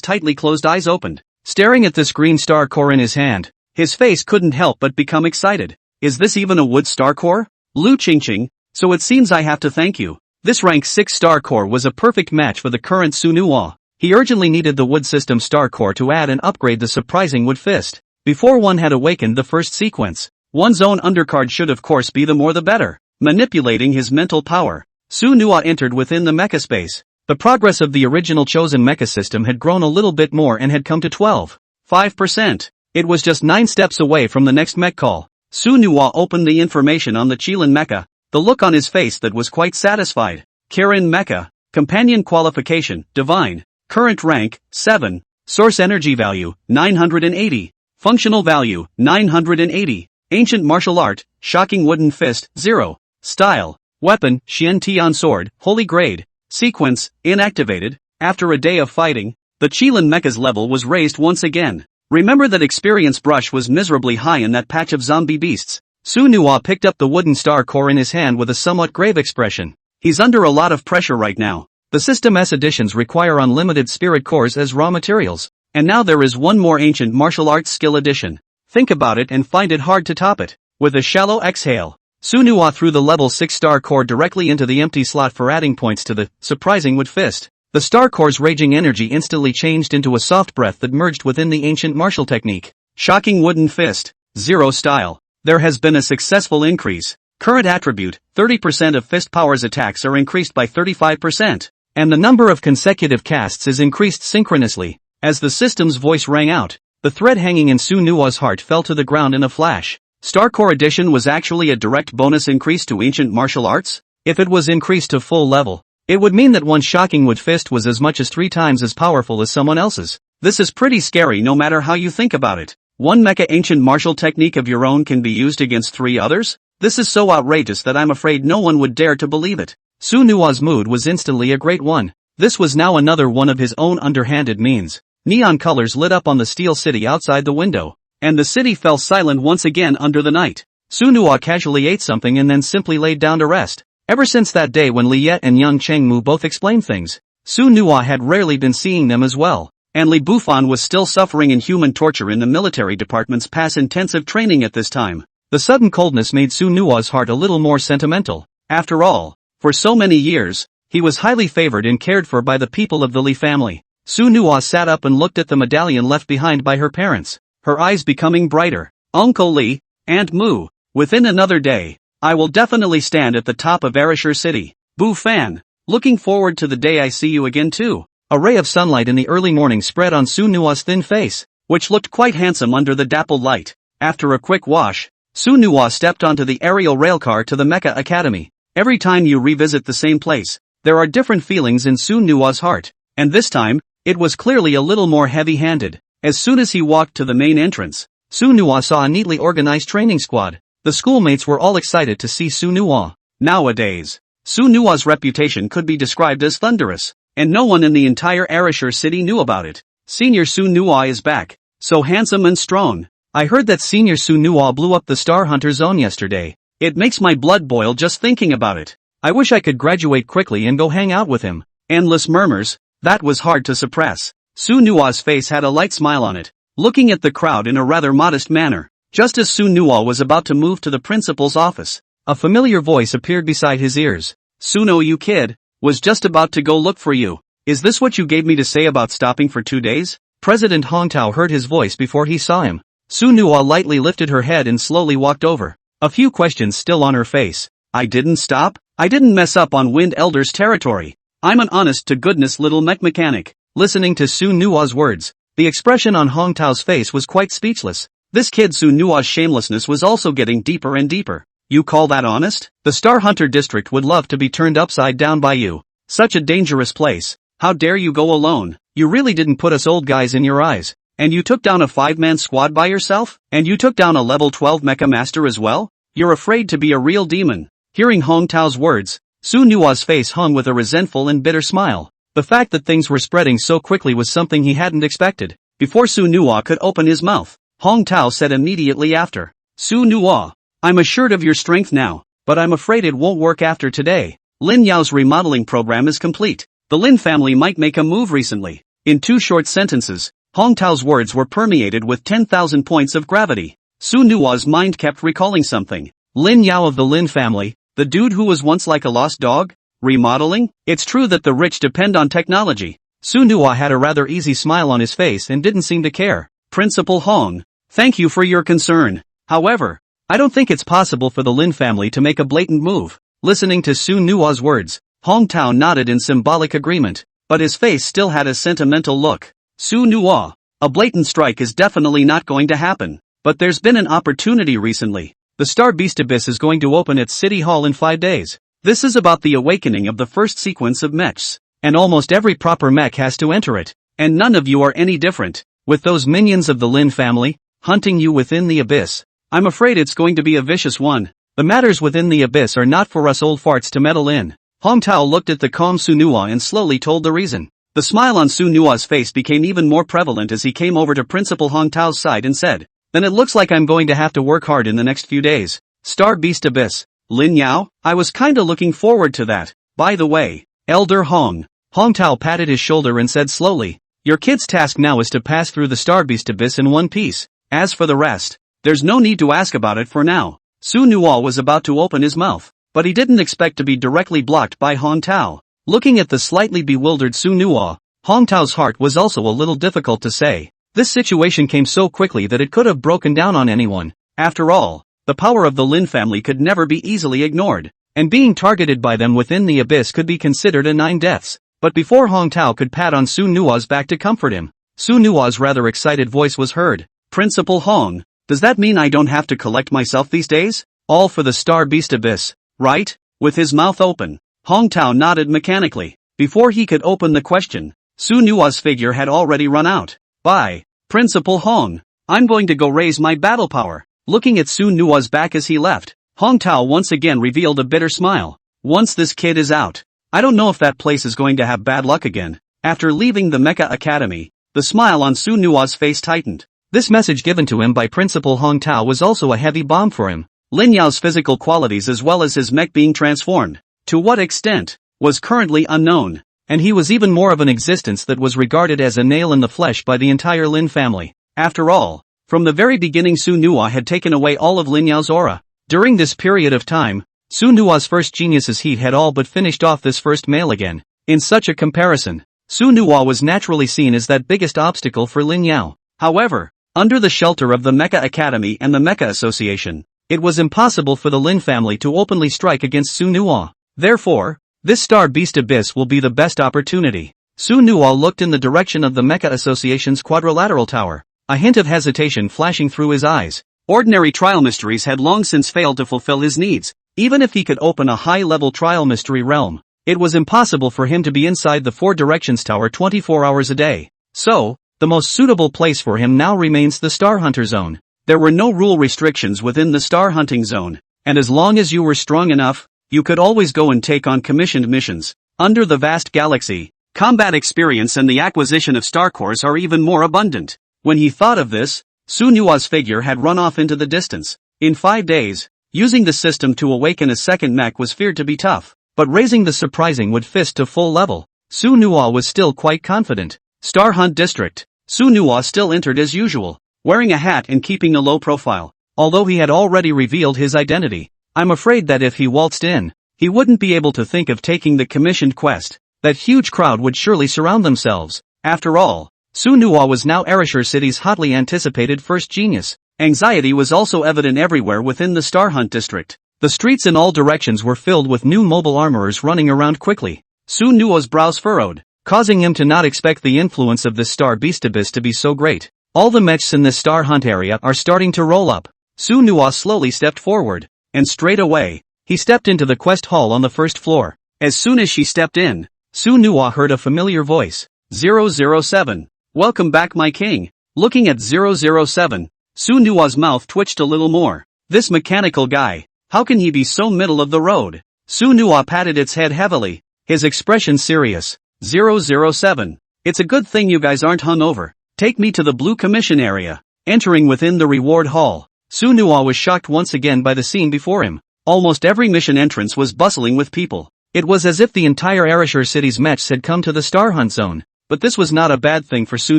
tightly closed eyes opened. Staring at this green star core in his hand, his face couldn't help but become excited. Is this even a wood star core? Lu Qingqing, so it seems I have to thank you. This rank 6 star core was a perfect match for the current Su Nuwa. He urgently needed the wood system star core to add and upgrade the surprising wood fist. Before one had awakened the first sequence, one's own undercard should of course be the more the better. Manipulating his mental power, Su Nuwa entered within the mecha space. The progress of the original chosen mecha system had grown a little bit more and had come to 12.5%. It was just 9 steps away from the next mech call. Su Nuwa opened the information on the Qilin mecha, the look on his face that was quite satisfied. Kirin mecha, companion qualification, divine, current rank, 7, source energy value, 980, functional value, 980, ancient martial art, shocking wooden fist, 0, style, weapon, Xian Tian sword, holy grade. Sequence, inactivated. After a day of fighting, the Qilin mecha's level was raised once again. Remember that experience brush was miserably high in that patch of zombie beasts. Su Nuwa picked up the wooden star core in his hand with a somewhat grave expression. He's under a lot of pressure right now. The System S editions require unlimited spirit cores as raw materials, and now there is one more ancient martial arts skill edition. Think about it and find it hard to top it. With a shallow exhale, Su Nuwa threw the level 6 star core directly into the empty slot for adding points to the surprising wood fist. The star core's raging energy instantly changed into a soft breath that merged within the ancient martial technique. Shocking wooden fist, 0 style. There has been a successful increase. Current attribute, 30% of fist power's attacks are increased by 35%, and the number of consecutive casts is increased synchronously. As the system's voice rang out, the thread hanging in Su Nuwa's heart fell to the ground in a flash. Star Core Edition was actually a direct bonus increase to ancient martial arts? If it was increased to full level, it would mean that one shocking wood fist was as much as 3 times as powerful as someone else's. This is pretty scary no matter how you think about it. One mecha ancient martial technique of your own can be used against 3 others? This is so outrageous that I'm afraid no one would dare to believe it. Su Nua's mood was instantly a great one. This was now another one of his own underhanded means. Neon colors lit up on the steel city outside the window, and the city fell silent once again under the night. Su Nua casually ate something and then simply laid down to rest. Ever since that day when Li Yet and Young Chengmu both explained things, Su Nua had rarely been seeing them as well, and Li Bufan was still suffering inhuman torture in the military department's past intensive training at this time. The sudden coldness made Su Nua's heart a little more sentimental. After all, for so many years, he was highly favored and cared for by the people of the Li family. Su Nua sat up and looked at the medallion left behind by her parents, her eyes becoming brighter. Uncle Li, Aunt Mu, within another day, I will definitely stand at the top of Ereshur City. Bu Fan, looking forward to the day I see you again too. A ray of sunlight in the early morning spread on Su Nua's thin face, which looked quite handsome under the dappled light. After a quick wash, Su Nua stepped onto the aerial railcar to the Mecha Academy. Every time you revisit the same place, there are different feelings in Su Nua's heart, and this time, it was clearly a little more heavy-handed. As soon as he walked to the main entrance, Su Nua saw a neatly organized training squad. The schoolmates were all excited to see Su Nua. Nowadays, Su Nua's reputation could be described as thunderous, and no one in the entire Ereshur city knew about it. Senior Su Nua is back, so handsome and strong. I heard that Senior Su Nua blew up the Star Hunter Zone yesterday. It makes my blood boil just thinking about it. I wish I could graduate quickly and go hang out with him. Endless murmurs, that was hard to suppress. Su Nua's face had a light smile on it, looking at the crowd in a rather modest manner. Just as Su Nua was about to move to the principal's office, a familiar voice appeared beside his ears. Suno, you kid, was just about to go look for you. Is this what you gave me to say about stopping for 2 days? President Hongtao heard his voice before he saw him. Su Nua lightly lifted her head and slowly walked over, a few questions still on her face. I didn't stop? I didn't mess up on Wind Elder's territory. I'm an honest-to-goodness little mech mechanic. Listening to Su Nua's words, the expression on Hongtao's face was quite speechless. This kid Su Nua's shamelessness was also getting deeper and deeper. You call that honest? The Star Hunter district would love to be turned upside down by you. Such a dangerous place. How dare you go alone? You really didn't put us old guys in your eyes. And you took down a 5-man squad by yourself? And you took down a level 12 mecha master as well? You're afraid to be a real demon. Hearing Hongtao's words, Su Nua's face hung with a resentful and bitter smile. The fact that things were spreading so quickly was something he hadn't expected. Before Su Nua could open his mouth, Hongtao said immediately after, Su Nua, I'm assured of your strength now, but I'm afraid it won't work after today. Lin Yao's remodeling program is complete. The Lin family might make a move recently. In 2 short sentences, Hongtao's words were permeated with 10,000 points of gravity. Su Nua's mind kept recalling something. Lin Yao of the Lin family, the dude who was once like a lost dog? Remodeling? It's true that the rich depend on technology. Su Nua had a rather easy smile on his face and didn't seem to care. Principal Hong, thank you for your concern. However, I don't think it's possible for the Lin family to make a blatant move. Listening to Su Nua's words, Hongtao nodded in symbolic agreement, but his face still had a sentimental look. Su Nua, a blatant strike is definitely not going to happen, but there's been an opportunity recently. The Star Beast Abyss is going to open at City Hall in 5 days. This is about the awakening of the first sequence of mechs, and almost every proper mech has to enter it, and none of you are any different. With those minions of the Lin family, hunting you within the abyss, I'm afraid it's going to be a vicious one. The matters within the abyss are not for us old farts to meddle in. Hongtao looked at the calm Su Nua and slowly told the reason. The smile on Su Nua's face became even more prevalent as he came over to Principal Hongtao's side and said, Then it looks like I'm going to have to work hard in the next few days. Star Beast Abyss. Lin Yao, I was kinda looking forward to that. By the way, Elder Hong. Hongtao patted his shoulder and said slowly, Your kid's task now is to pass through the Star Beast Abyss in one piece. As for the rest, there's no need to ask about it for now. Su Nua was about to open his mouth, but he didn't expect to be directly blocked by Hongtao. Looking at the slightly bewildered Su Nua, Hongtao's heart was also a little difficult to say. This situation came so quickly that it could have broken down on anyone. After all, the power of the Lin family could never be easily ignored, and being targeted by them within the abyss could be considered a 9 deaths. But before Hongtao could pat on Su Nua's back to comfort him, Su Nua's rather excited voice was heard. Principal Hong, Does that mean I don't have to collect myself these days? All for the Star Beast Abyss, right? With his mouth open, Hong Tao nodded mechanically. Before he could open the question, Su Nua's figure had already run out. Bye, Principal Hong. I'm going to go raise my battle power. Looking at Su Nua's back as he left, Hong Tao once again revealed a bitter smile. Once this kid is out, I don't know if that place is going to have bad luck again. After leaving the Mecha Academy, the smile on Su Nua's face tightened. This message given to him by Principal Hong Tao was also a heavy bomb for him. Lin Yao's physical qualities as well as his mech being transformed, to what extent, was currently unknown, and he was even more of an existence that was regarded as a nail in the flesh by the entire Lin family. After all, from the very beginning Su Nua had taken away all of Lin Yao's aura. During this period of time, Su Nua's first genius's heat had all but finished off this first male again. In such a comparison, Su Nua was naturally seen as that biggest obstacle for Lin Yao. However, under the shelter of the Mecha Academy and the Mecha Association, it was impossible for the Lin family to openly strike against Su Nua. Therefore, this Star Beast Abyss will be the best opportunity. Su Nua looked in the direction of the Mecha Association's quadrilateral tower, a hint of hesitation flashing through his eyes. Ordinary trial mysteries had long since failed to fulfill his needs. Even if he could open a high-level trial mystery realm, it was impossible for him to be inside the Four Directions Tower 24 hours a day. So, the most suitable place for him now remains the Star Hunter Zone. There were no rule restrictions within the Star Hunting Zone, and as long as you were strong enough, you could always go and take on commissioned missions. Under the vast galaxy, combat experience and the acquisition of star cores are even more abundant. When he thought of this, Su Nua's figure had run off into the distance. In 5 days, using the system to awaken a second mech was feared to be tough, but raising the surprising wood fist to full level, Su Nua was still quite confident. Star Hunt District. Su Nua still entered as usual, wearing a hat and keeping a low profile. Although he had already revealed his identity, I'm afraid that if he waltzed in, he wouldn't be able to think of taking the commissioned quest. That huge crowd would surely surround themselves. After all, Su Nua was now Ereshur City's hotly anticipated first genius. Anxiety was also evident everywhere within the Star Hunt District. The streets in all directions were filled with new mobile armorers running around quickly. Su Nua's brows furrowed, causing him to not expect the influence of this Star Beast Abyss to be so great. All the mechs in this Star Hunt area are starting to roll up. Su Nua slowly stepped forward, and straight away, he stepped into the quest hall on the first floor. As soon as she stepped in, Su Nua heard a familiar voice. 007. Welcome back, my king. Looking at 007, Su Nua's mouth twitched a little more. This mechanical guy, how can he be so middle of the road? Su Nua patted its head heavily, his expression serious. 007. It's a good thing you guys aren't hungover. Take me to the Blue Commission area. Entering within the reward hall, Su Nua was shocked once again by the scene before him. Almost every mission entrance was bustling with people. It was as if the entire Ereshur City's mechs had come to the Star Hunt Zone. But this was not a bad thing for Su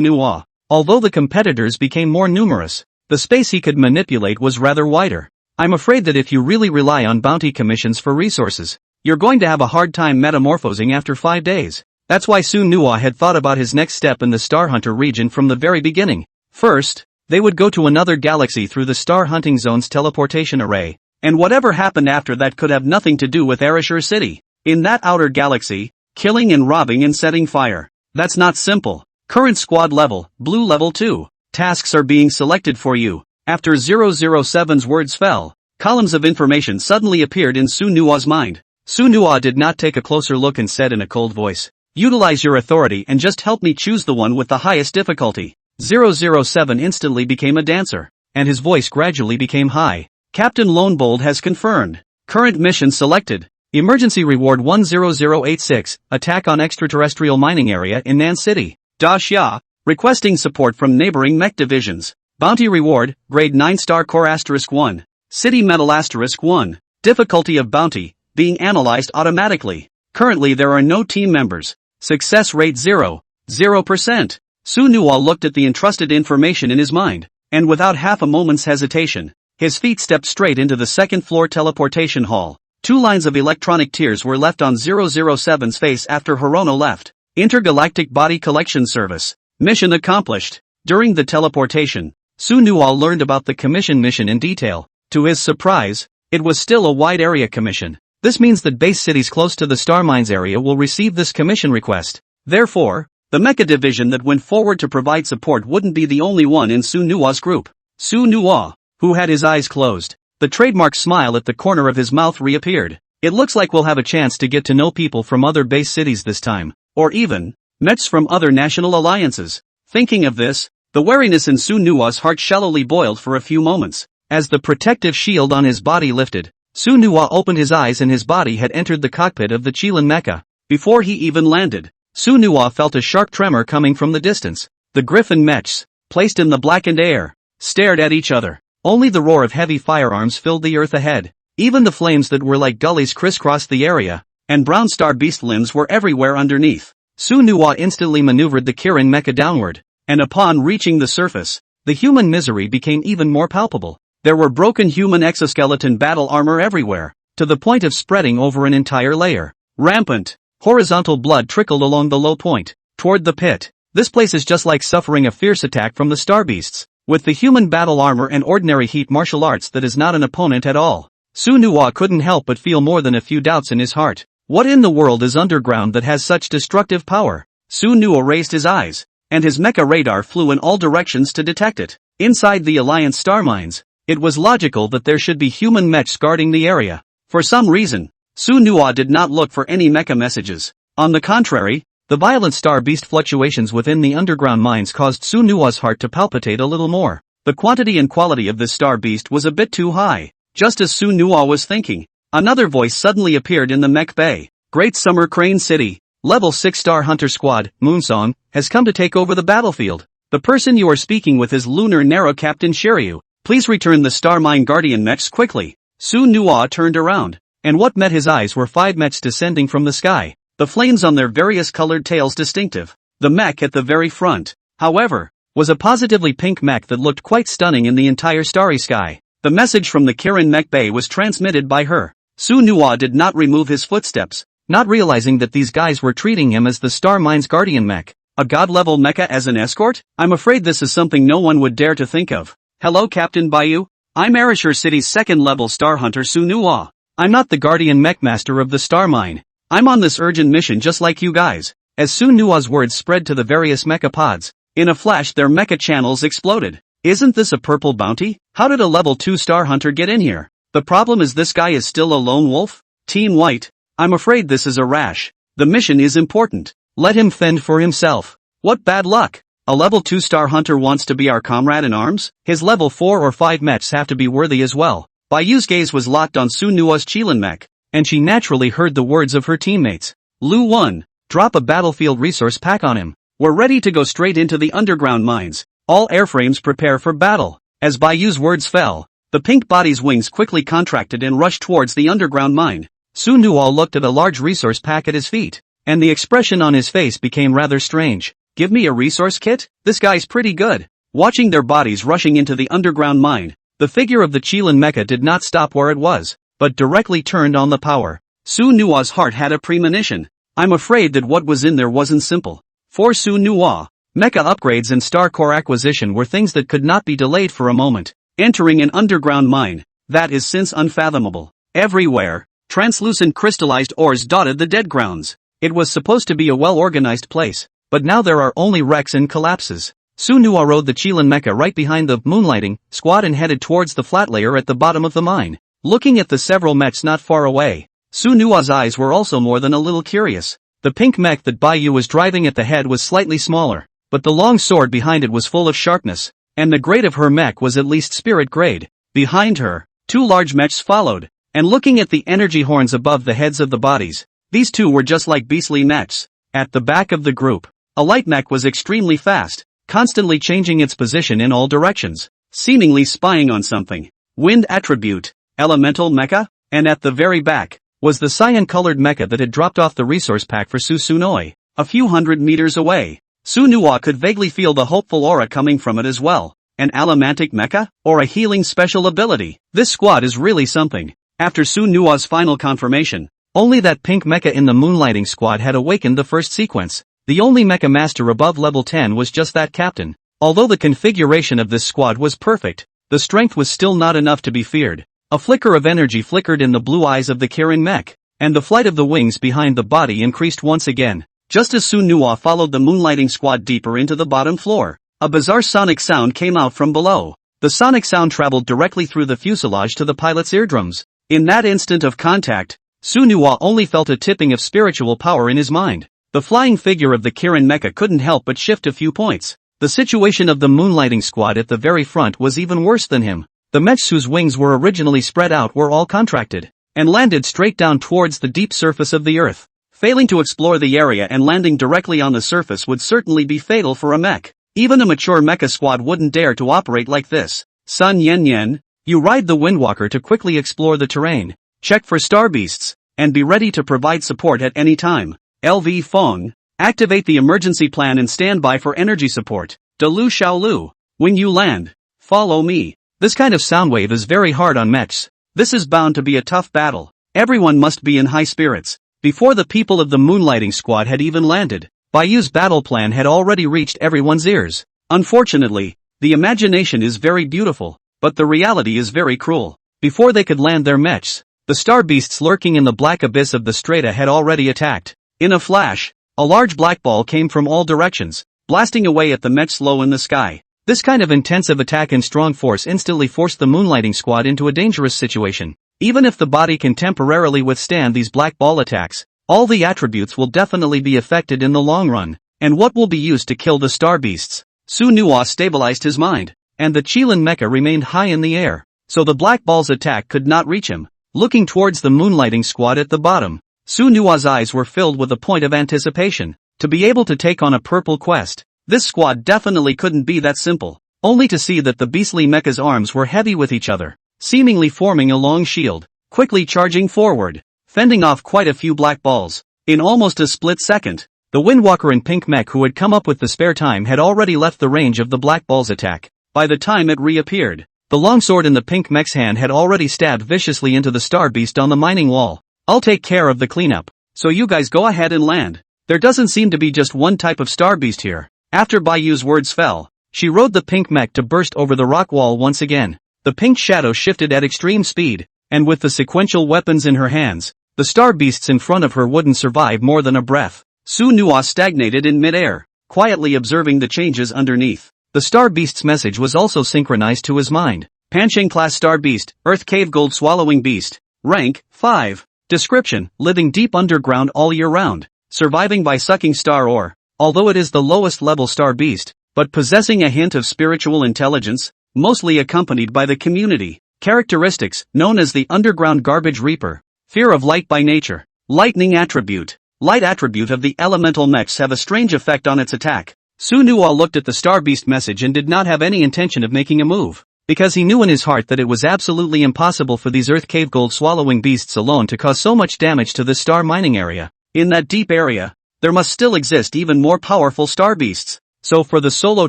Nua. Although the competitors became more numerous, the space he could manipulate was rather wider. I'm afraid that if you really rely on bounty commissions for resources, you're going to have a hard time metamorphosing after 5 days. That's why Su Nua had thought about his next step in the Star Hunter region from the very beginning. First, they would go to another galaxy through the Star Hunting Zone's teleportation array, and whatever happened after that could have nothing to do with Ereshur City. In that outer galaxy, killing and robbing and setting fire. That's not simple. Current squad level, blue level 2. Tasks are being selected for you. After 007's words fell, columns of information suddenly appeared in Su Nua's mind. Su Nua did not take a closer look and said in a cold voice, "Utilize your authority and just help me choose the one with the highest difficulty." 007 instantly became a dancer, and his voice gradually became high. Captain Lonebold has confirmed. Current mission selected. Emergency reward 10086, attack on extraterrestrial mining area in Nan City. Da Xia, requesting support from neighboring mech divisions. Bounty reward, grade 9 star core *1. City metal *1. Difficulty of bounty, being analyzed automatically. Currently there are no team members. Success rate 0%. Su Nua looked at the entrusted information in his mind, and without half a moment's hesitation, his feet stepped straight into the second floor teleportation hall. 2 lines of electronic tears were left on 007's face after Hirono left. Intergalactic Body Collection Service. Mission accomplished. During the teleportation, Su Nua learned about the commission mission in detail. To his surprise, it was still a wide area commission. This means that base cities close to the Star Mines area will receive this commission request. Therefore, the Mecha division that went forward to provide support wouldn't be the only one in Su Nua's group. Su Nua, who had his eyes closed. The trademark smile at the corner of his mouth reappeared. It looks like we'll have a chance to get to know people from other base cities this time. Or even, Mets from other national alliances. Thinking of this, the wariness in Su Nua's heart shallowly boiled for a few moments. As the protective shield on his body lifted, Su Nua opened his eyes and his body had entered the cockpit of the Chilan Mecha. Before he even landed, Su Nua felt a sharp tremor coming from the distance. The Griffin Mechs, placed in the blackened air, stared at each other. Only the roar of heavy firearms filled the earth ahead. Even the flames that were like gullies crisscrossed the area, and brown star beast limbs were everywhere underneath. Su Nua instantly maneuvered the Kirin Mecha downward, and upon reaching the surface, the human misery became even more palpable. There were broken human exoskeleton battle armor everywhere, to the point of spreading over an entire layer. Rampant, horizontal blood trickled along the low point, toward the pit. This place is just like suffering a fierce attack from the star beasts. With the human battle armor and ordinary heat martial arts that is not an opponent at all. Su Nua couldn't help but feel more than a few doubts in his heart. What in the world is underground that has such destructive power? Su Nua raised his eyes, and his mecha radar flew in all directions to detect it. Inside the Alliance star mines, it was logical that there should be human mechs guarding the area. For some reason, Su Nua did not look for any mecha messages. On the contrary, the violent star beast fluctuations within the underground mines caused Su Nua's heart to palpitate a little more. The quantity and quality of this star beast was a bit too high. Just as Su Nua was thinking, another voice suddenly appeared in the mech bay. Great Summer Crane City, Level 6 Star Hunter Squad, Moonsong, has come to take over the battlefield. The person you are speaking with is Lunar Narrow Captain Shiryu. Please return the Star Mine Guardian mechs quickly. Su Nua turned around, and what met his eyes were 5 mechs descending from the sky. The flames on their various colored tails distinctive. The mech at the very front, however, was a positively pink mech that looked quite stunning in the entire starry sky. The message from the Kirin Mech Bay was transmitted by her. Su Nua did not remove his footsteps, not realizing that these guys were treating him as the Star Mine's Guardian mech. A god-level mecha as an escort? I'm afraid this is something no one would dare to think of. Hello Captain Bayou? I'm Arashur City's 2nd level Star Hunter Su Nua. I'm not the Guardian Mech Master of the Star Mine. I'm on this urgent mission just like you guys. As Su Nua's words spread to the various mecha pods, in a flash their mecha channels exploded. Isn't this a purple bounty? How did a level 2 Star Hunter get in here? The problem is this guy is still a lone wolf? Team White, I'm afraid this is a rash. The mission is important. Let him fend for himself. What bad luck. A level 2 Star Hunter wants to be our comrade in arms? His level 4 or 5 mechs have to be worthy as well. Bayou's gaze was locked on Su Nua's Chilan mech, and she naturally heard the words of her teammates. Lu 1, drop a battlefield resource pack on him. We're ready to go straight into the underground mines. All airframes prepare for battle. As Bayou's words fell, the pink body's wings quickly contracted and rushed towards the underground mine. Su Nua looked at a large resource pack at his feet, and the expression on his face became rather strange. Give me a resource kit? This guy's pretty good. Watching their bodies rushing into the underground mine, the figure of the Chilan Mecha did not stop where it was, but directly turned on the power. Su Nua's heart had a premonition. I'm afraid that what was in there wasn't simple. For Su Nua, mecha upgrades and star core acquisition were things that could not be delayed for a moment. Entering an underground mine, that is since unfathomable. Everywhere, translucent crystallized ores dotted the dead grounds. It was supposed to be a well-organized place, but now there are only wrecks and collapses. Su Nua rode the Chilan Mecha right behind the moonlighting squad and headed towards the flat layer at the bottom of the mine. Looking at the several mechs not far away, Su Nua's eyes were also more than a little curious. The pink mech that Bayou was driving at the head was slightly smaller, but the long sword behind it was full of sharpness, and the grade of her mech was at least spirit grade. Behind her, 2 large mechs followed, and looking at the energy horns above the heads of the bodies, these 2 were just like beastly mechs. At the back of the group, a light mech was extremely fast, constantly changing its position in all directions, seemingly spying on something. Wind attribute, elemental mecha, and at the very back, was the cyan-colored mecha that had dropped off the resource pack for Su Sunoi. A few hundred meters away, Su Nua could vaguely feel the hopeful aura coming from it as well. An allomantic mecha? Or a healing special ability? This squad is really something. After Su Nua's final confirmation, only that pink mecha in the moonlighting squad had awakened the first sequence. The only mecha master above level 10 was just that captain. Although the configuration of this squad was perfect, the strength was still not enough to be feared. A flicker of energy flickered in the blue eyes of the Kirin mech, and the flight of the wings behind the body increased once again. Just as Su Nua followed the moonlighting squad deeper into the bottom floor, a bizarre sonic sound came out from below. The sonic sound traveled directly through the fuselage to the pilot's eardrums. In that instant of contact, Sunhwa only felt a tipping of spiritual power in his mind. The flying figure of the Kirin mecha couldn't help but shift a few points. The situation of the moonlighting squad at the very front was even worse than him. The mechs whose wings were originally spread out were all contracted, and landed straight down towards the deep surface of the earth. Failing to explore the area and landing directly on the surface would certainly be fatal for a mech. Even a mature mecha squad wouldn't dare to operate like this. Sun Yen Yen, you ride the Windwalker to quickly explore the terrain, check for star beasts, and be ready to provide support at any time. LV Feng, activate the emergency plan and stand by for energy support. Dalu Xiaolu, when you land, follow me. This kind of sound wave is very hard on mechs. This is bound to be a tough battle. Everyone must be in high spirits. Before the people of the moonlighting squad had even landed, Bayu's battle plan had already reached everyone's ears. Unfortunately, the imagination is very beautiful, but the reality is very cruel. Before they could land their mechs, the star beasts lurking in the black abyss of the strata had already attacked. In a flash, a large black ball came from all directions, blasting away at the mechs low in the sky. This kind of intensive attack and strong force instantly forced the moonlighting squad into a dangerous situation. Even if the body can temporarily withstand these black ball attacks, all the attributes will definitely be affected in the long run. And what will be used to kill the star beasts? Sunhwa stabilized his mind, and the Qilin mecha remained high in the air, so the black ball's attack could not reach him. Looking towards the moonlighting squad at the bottom, Sunhwa's eyes were filled with a point of anticipation. To be able to take on a purple quest, this squad definitely couldn't be that simple. Only to see that the beastly mecha's arms were heavy with each other, seemingly forming a long shield, quickly charging forward, fending off quite a few black balls. In almost a split second, the Windwalker and Pink Mech who had come up with the spare time had already left the range of the black ball's attack. By the time it reappeared, the longsword in the Pink Mech's hand had already stabbed viciously into the star beast on the mining wall. I'll take care of the cleanup, so you guys go ahead and land. There doesn't seem to be just one type of star beast here. After Bayu's words fell, she rode the Pink Mech to burst over the rock wall once again. The pink shadow shifted at extreme speed, and with the sequential weapons in her hands, the star beasts in front of her wouldn't survive more than a breath. Sunhwa stagnated in midair, quietly observing the changes underneath. The star beast's message was also synchronized to his mind. Panching class star beast, earth cave gold swallowing beast, rank 5. Description: living deep underground all year round, surviving by sucking star ore. Although it is the lowest level star beast, but possessing a hint of spiritual intelligence, mostly accompanied by the community. Characteristics: known as the underground garbage reaper. Fear of light by nature. Lightning attribute. Light attribute of the elemental mechs have a strange effect on its attack. Sunhwa looked at the star beast message and did not have any intention of making a move, because he knew in his heart that it was absolutely impossible for these earth cave gold swallowing beasts alone to cause so much damage to this star mining area. In that deep area, there must still exist even more powerful star beasts. So for the solo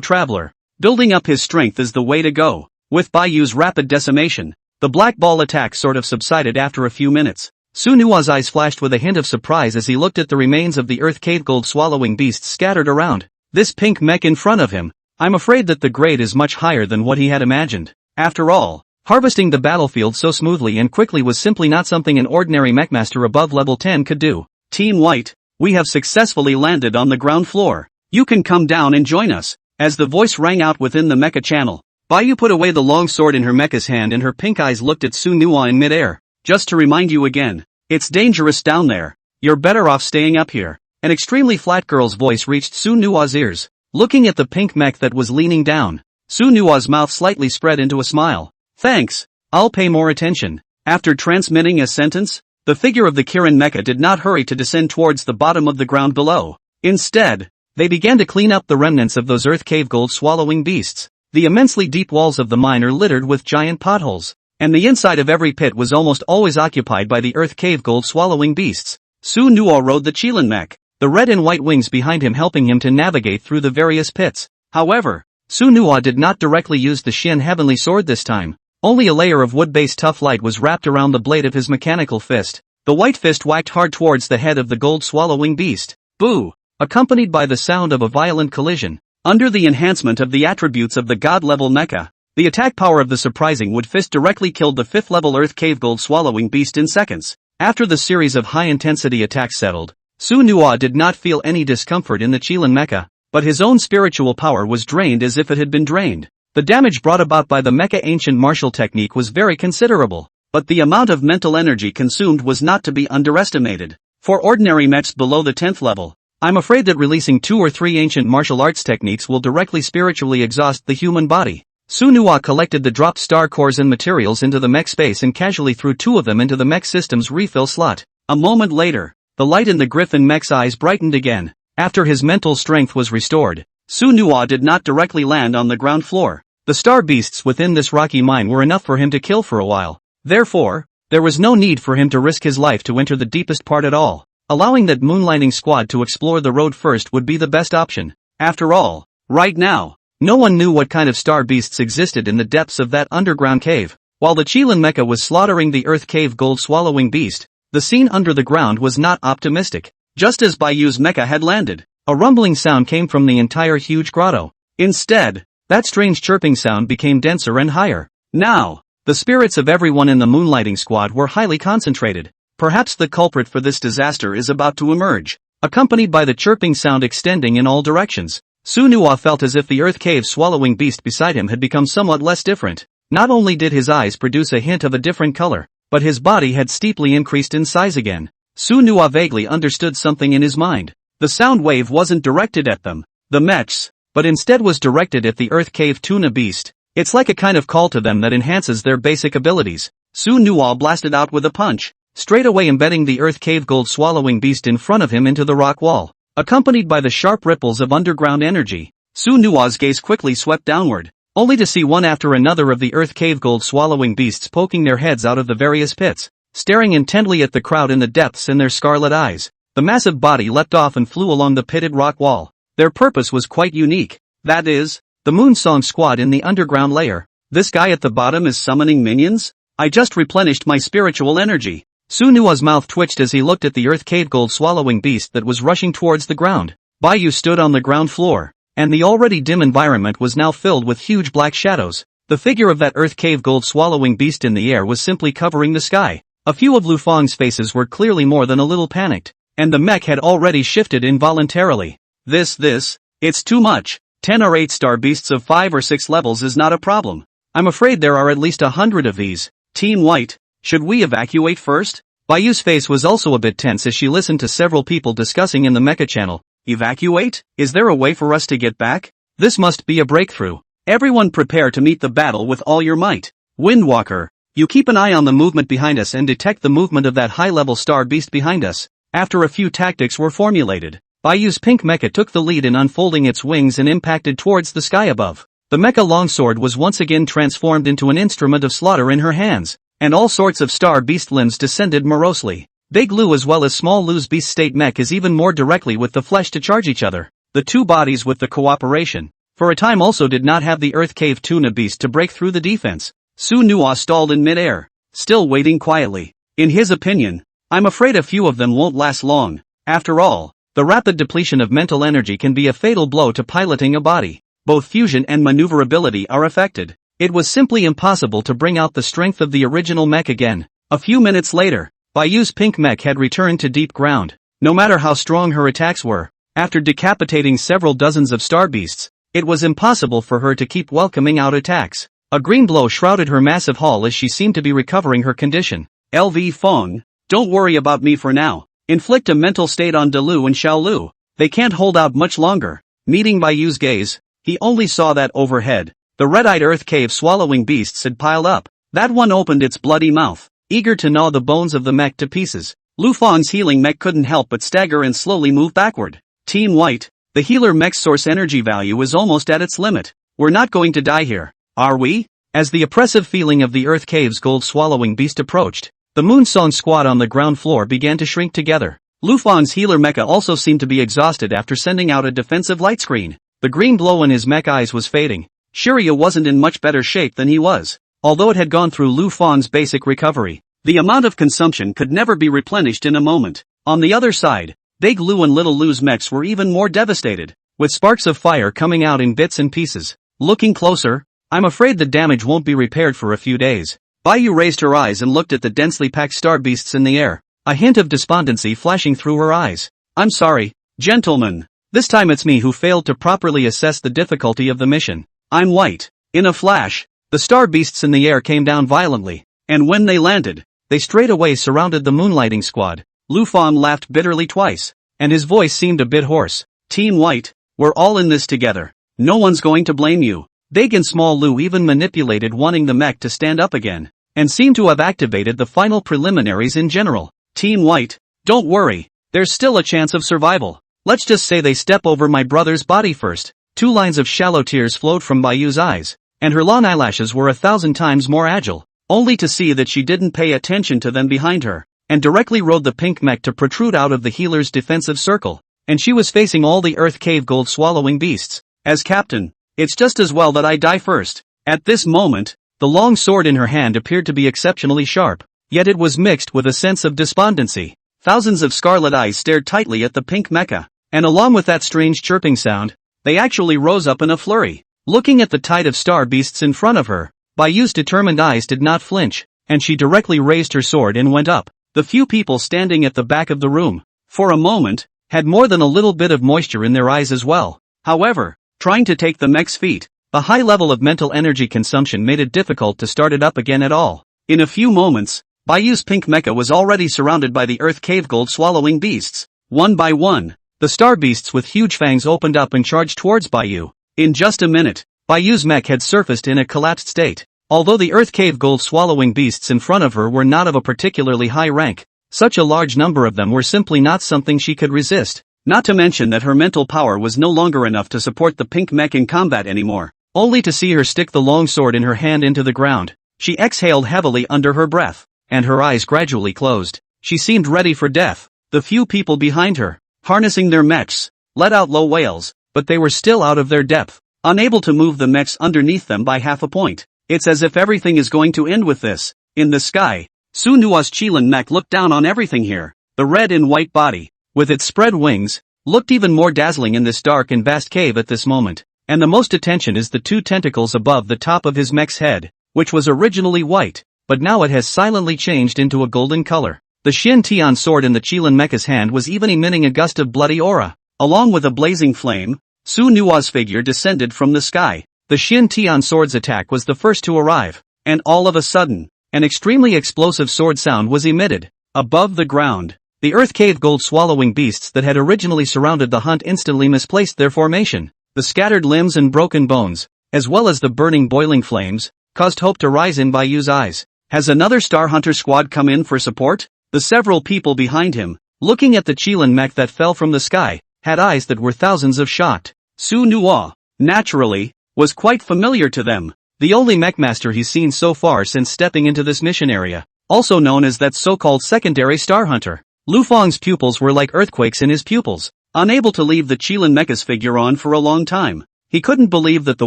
traveler, building up his strength is the way to go. With Bayu's rapid decimation, the black ball attack sort of subsided after a few minutes. Sunhwa's eyes flashed with a hint of surprise as he looked at the remains of the earth cave gold swallowing beasts scattered around. This pink mech in front of him, I'm afraid that the grade is much higher than what he had imagined. After all, harvesting the battlefield so smoothly and quickly was simply not something an ordinary mechmaster above level 10 could do. Team White, we have successfully landed on the ground floor. You can come down and join us. As the voice rang out within the mecha channel, Bayu put away the long sword in her mecha's hand and her pink eyes looked at Sunhwa in midair. Just to remind you again, it's dangerous down there. You're better off staying up here. An extremely flat girl's voice reached Sunhwa's ears. Looking at the pink mech that was leaning down, Sunhwa's mouth slightly spread into a smile. Thanks, I'll pay more attention. After transmitting a sentence, the figure of the Kirin mecha did not hurry to descend towards the bottom of the ground below. Instead, they began to clean up the remnants of those earth cave gold swallowing beasts. The immensely deep walls of the mine are littered with giant potholes, and the inside of every pit was almost always occupied by the earth cave gold swallowing beasts. Sunhwa rode the Qilin mech, the red and white wings behind him helping him to navigate through the various pits. However, Sunhwa did not directly use the Shin Heavenly Sword this time. Only a layer of wood-based tough light was wrapped around the blade of his mechanical fist. The white fist whacked hard towards the head of the gold-swallowing beast. Boo! Accompanied by the sound of a violent collision. Under the enhancement of the attributes of the god-level mecha, the attack power of the surprising wood fist directly killed the 5th-level earth cave gold-swallowing beast in seconds. After the series of high-intensity attacks settled, Sunhwa did not feel any discomfort in the Qilin mecha, but his own spiritual power was drained as if it had been drained. The damage brought about by the Mecha ancient martial technique was very considerable, but the amount of mental energy consumed was not to be underestimated. For ordinary mechs below the 10th level, I'm afraid that releasing 2 or 3 ancient martial arts techniques will directly spiritually exhaust the human body. Su-Nuwa collected the dropped star cores and materials into the mech space and casually threw 2 of them into the mech system's refill slot. A moment later, the light in the griffin mech's eyes brightened again. After his mental strength was restored, Su-Nuwa did not directly land on the ground floor. The star beasts within this rocky mine were enough for him to kill for a while. Therefore, there was no need for him to risk his life to enter the deepest part at all. Allowing that moonlighting squad to explore the road first would be the best option. After all, right now, no one knew what kind of star beasts existed in the depths of that underground cave. While the Qilin Mecha was slaughtering the Earth Cave gold-swallowing beast, the scene under the ground was not optimistic. Just as Bayu's mecha had landed, a rumbling sound came from the entire huge grotto. Instead, that strange chirping sound became denser and higher. Now, the spirits of everyone in the moonlighting squad were highly concentrated. Perhaps the culprit for this disaster is about to emerge. Accompanied by the chirping sound extending in all directions, Su-Nuwa felt as if the Earth Cave swallowing beast beside him had become somewhat less different. Not only did his eyes produce a hint of a different color, but his body had steeply increased in size again. Su-Nuwa vaguely understood something in his mind. The sound wave wasn't directed at them, the mechs, but instead was directed at the Earth Cave tuna beast. It's like a kind of call to them that enhances their basic abilities. Su-Nuwa blasted out with a punch, straight away embedding the Earth Cave gold-swallowing beast in front of him into the rock wall. Accompanied by the sharp ripples of underground energy, Su-Nuwa's gaze quickly swept downward, only to see one after another of the Earth Cave gold-swallowing beasts poking their heads out of the various pits, staring intently at the crowd in the depths in their scarlet eyes. The massive body leapt off and flew along the pitted rock wall. Their purpose was quite unique. That is, the Moonsong squad in the underground layer. This guy at the bottom is summoning minions? I just replenished my spiritual energy. Su-Nuwa's mouth twitched as he looked at the Earth Cave gold-swallowing beast that was rushing towards the ground. Bayu stood on the ground floor, and the already dim environment was now filled with huge black shadows. The figure of that Earth Cave gold-swallowing beast in the air was simply covering the sky. A few of Lu Fang's faces were clearly more than a little panicked, and the mech had already shifted involuntarily. It's too much. 10 or 8 star beasts of 5 or 6 levels is not a problem. I'm afraid there are at least 100 of these. Team White, should we evacuate first? Bayu's face was also a bit tense as she listened to several people discussing in the Mecha channel. Evacuate? Is there a way for us to get back? This must be a breakthrough. Everyone prepare to meet the battle with all your might. Windwalker, you keep an eye on the movement behind us and detect the movement of that high-level star beast behind us. After a few tactics were formulated, Bayu's pink mecha took the lead in unfolding its wings and impacted towards the sky above. The mecha longsword was once again transformed into an instrument of slaughter in her hands, and all sorts of star beast limbs descended morosely. Big Lu as well as Small Lu's beast state mech is even more directly with the flesh to charge each other. The two bodies with the cooperation, for a time also did not have the Earth Cave tuna beast to break through the defense. Su-Nuwa stalled in mid-air, still waiting quietly. In his opinion, I'm afraid a few of them won't last long. After all, the rapid depletion of mental energy can be a fatal blow to piloting a body. Both fusion and maneuverability are affected. It was simply impossible to bring out the strength of the original mech again. A few minutes later, Bayu's pink mech had returned to deep ground. No matter how strong her attacks were, after decapitating several dozens of star beasts, it was impossible for her to keep welcoming out attacks. A green glow shrouded her massive hull as she seemed to be recovering her condition. LV Feng, don't worry about me for now. Inflict a mental state on Delu and Xiaolu. They can't hold out much longer. Meeting Bayu's gaze, he only saw that overhead, the red-eyed Earth Cave swallowing beasts had piled up. That one opened its bloody mouth, eager to gnaw the bones of the mech to pieces. Lu Fang's healing mech couldn't help but stagger and slowly move backward. Team White, the healer mech's source energy value is almost at its limit. We're not going to die here, are we? As the oppressive feeling of the Earth Cave's gold-swallowing beast approached, the Moonsong squad on the ground floor began to shrink together. Lu Fang's healer mecha also seemed to be exhausted after sending out a defensive light screen. The green glow in his mech eyes was fading. Shiryu wasn't in much better shape than he was. Although it had gone through Lu Fang's basic recovery, the amount of consumption could never be replenished in a moment. On the other side, Big Lu and Little Lu's mechs were even more devastated, with sparks of fire coming out in bits and pieces. Looking closer, I'm afraid the damage won't be repaired for a few days. Bayu raised her eyes and looked at the densely packed star beasts in the air, a hint of despondency flashing through her eyes. I'm sorry, gentlemen. This time it's me who failed to properly assess the difficulty of the mission. I'm White. In a flash, the star beasts in the air came down violently, and when they landed, they straightaway surrounded the moonlighting squad. Lu Fang laughed bitterly twice, and his voice seemed a bit hoarse. Team White, we're all in this together. No one's going to blame you. Big and Small Lu even manipulated wanting the mech to stand up again, and seemed to have activated the final preliminaries in general. Team White, don't worry, there's still a chance of survival. Let's just say they step over my brother's body first. 2 lines of shallow tears flowed from Bayu's eyes, and her long eyelashes were 1,000 times more agile, only to see that she didn't pay attention to them behind her, and directly rode the pink mech to protrude out of the healer's defensive circle, and she was facing all the earth cave gold swallowing beasts. As captain, it's just as well that I die first. At this moment, the long sword in her hand appeared to be exceptionally sharp, yet it was mixed with a sense of despondency. Thousands of scarlet eyes stared tightly at the pink mecha, and along with that strange chirping sound, they actually rose up in a flurry. Looking at the tide of star beasts in front of her, Bayu's determined eyes did not flinch, and she directly raised her sword and went up. The few people standing at the back of the room, for a moment, had more than a little bit of moisture in their eyes as well. However, trying to take the mech's feet, the high level of mental energy consumption made it difficult to start it up again at all. In a few moments, Bayu's pink mecha was already surrounded by the earth cave gold swallowing beasts. One by one, the star beasts with huge fangs opened up and charged towards Bayu. In just a minute, Bayu's mech had surfaced in a collapsed state. Although the earth cave gold swallowing beasts in front of her were not of a particularly high rank, such a large number of them were simply not something she could resist. Not to mention that her mental power was no longer enough to support the pink mech in combat anymore. Only to see her stick the long sword in her hand into the ground, she exhaled heavily under her breath, and her eyes gradually closed. She seemed ready for death. The few people behind her, harnessing their mechs, let out low wails, but they were still out of their depth, unable to move the mechs underneath them by half a point. It's as if everything is going to end with this. In the sky, Su Nua's Qilin mech looked down on everything here. The red and white body, with its spread wings, looked even more dazzling in this dark and vast cave at this moment. And the most attention is the 2 tentacles above the top of his mech's head, which was originally white, but now it has silently changed into a golden color. The Shin Tian sword in the Qilin mecha's hand was even emitting a gust of bloody aura. Along with a blazing flame, Su Nua's figure descended from the sky. The Shin Tian sword's attack was the first to arrive, and all of a sudden, an extremely explosive sword sound was emitted. Above the ground, the earth cave gold swallowing beasts that had originally surrounded the hunt instantly misplaced their formation. The scattered limbs and broken bones, as well as the burning boiling flames, caused hope to rise in Bayu's eyes. Has another Star Hunter squad come in for support? The several people behind him, looking at the Qilin mech that fell from the sky, had eyes that were thousands of shocked. Su Nua, naturally, was quite familiar to them. The only mechmaster he's seen so far since stepping into this mission area, also known as that so-called secondary Star Hunter. Lu Fang's pupils were like earthquakes in his pupils, unable to leave the Qilin mecha's figure on for a long time. He couldn't believe that the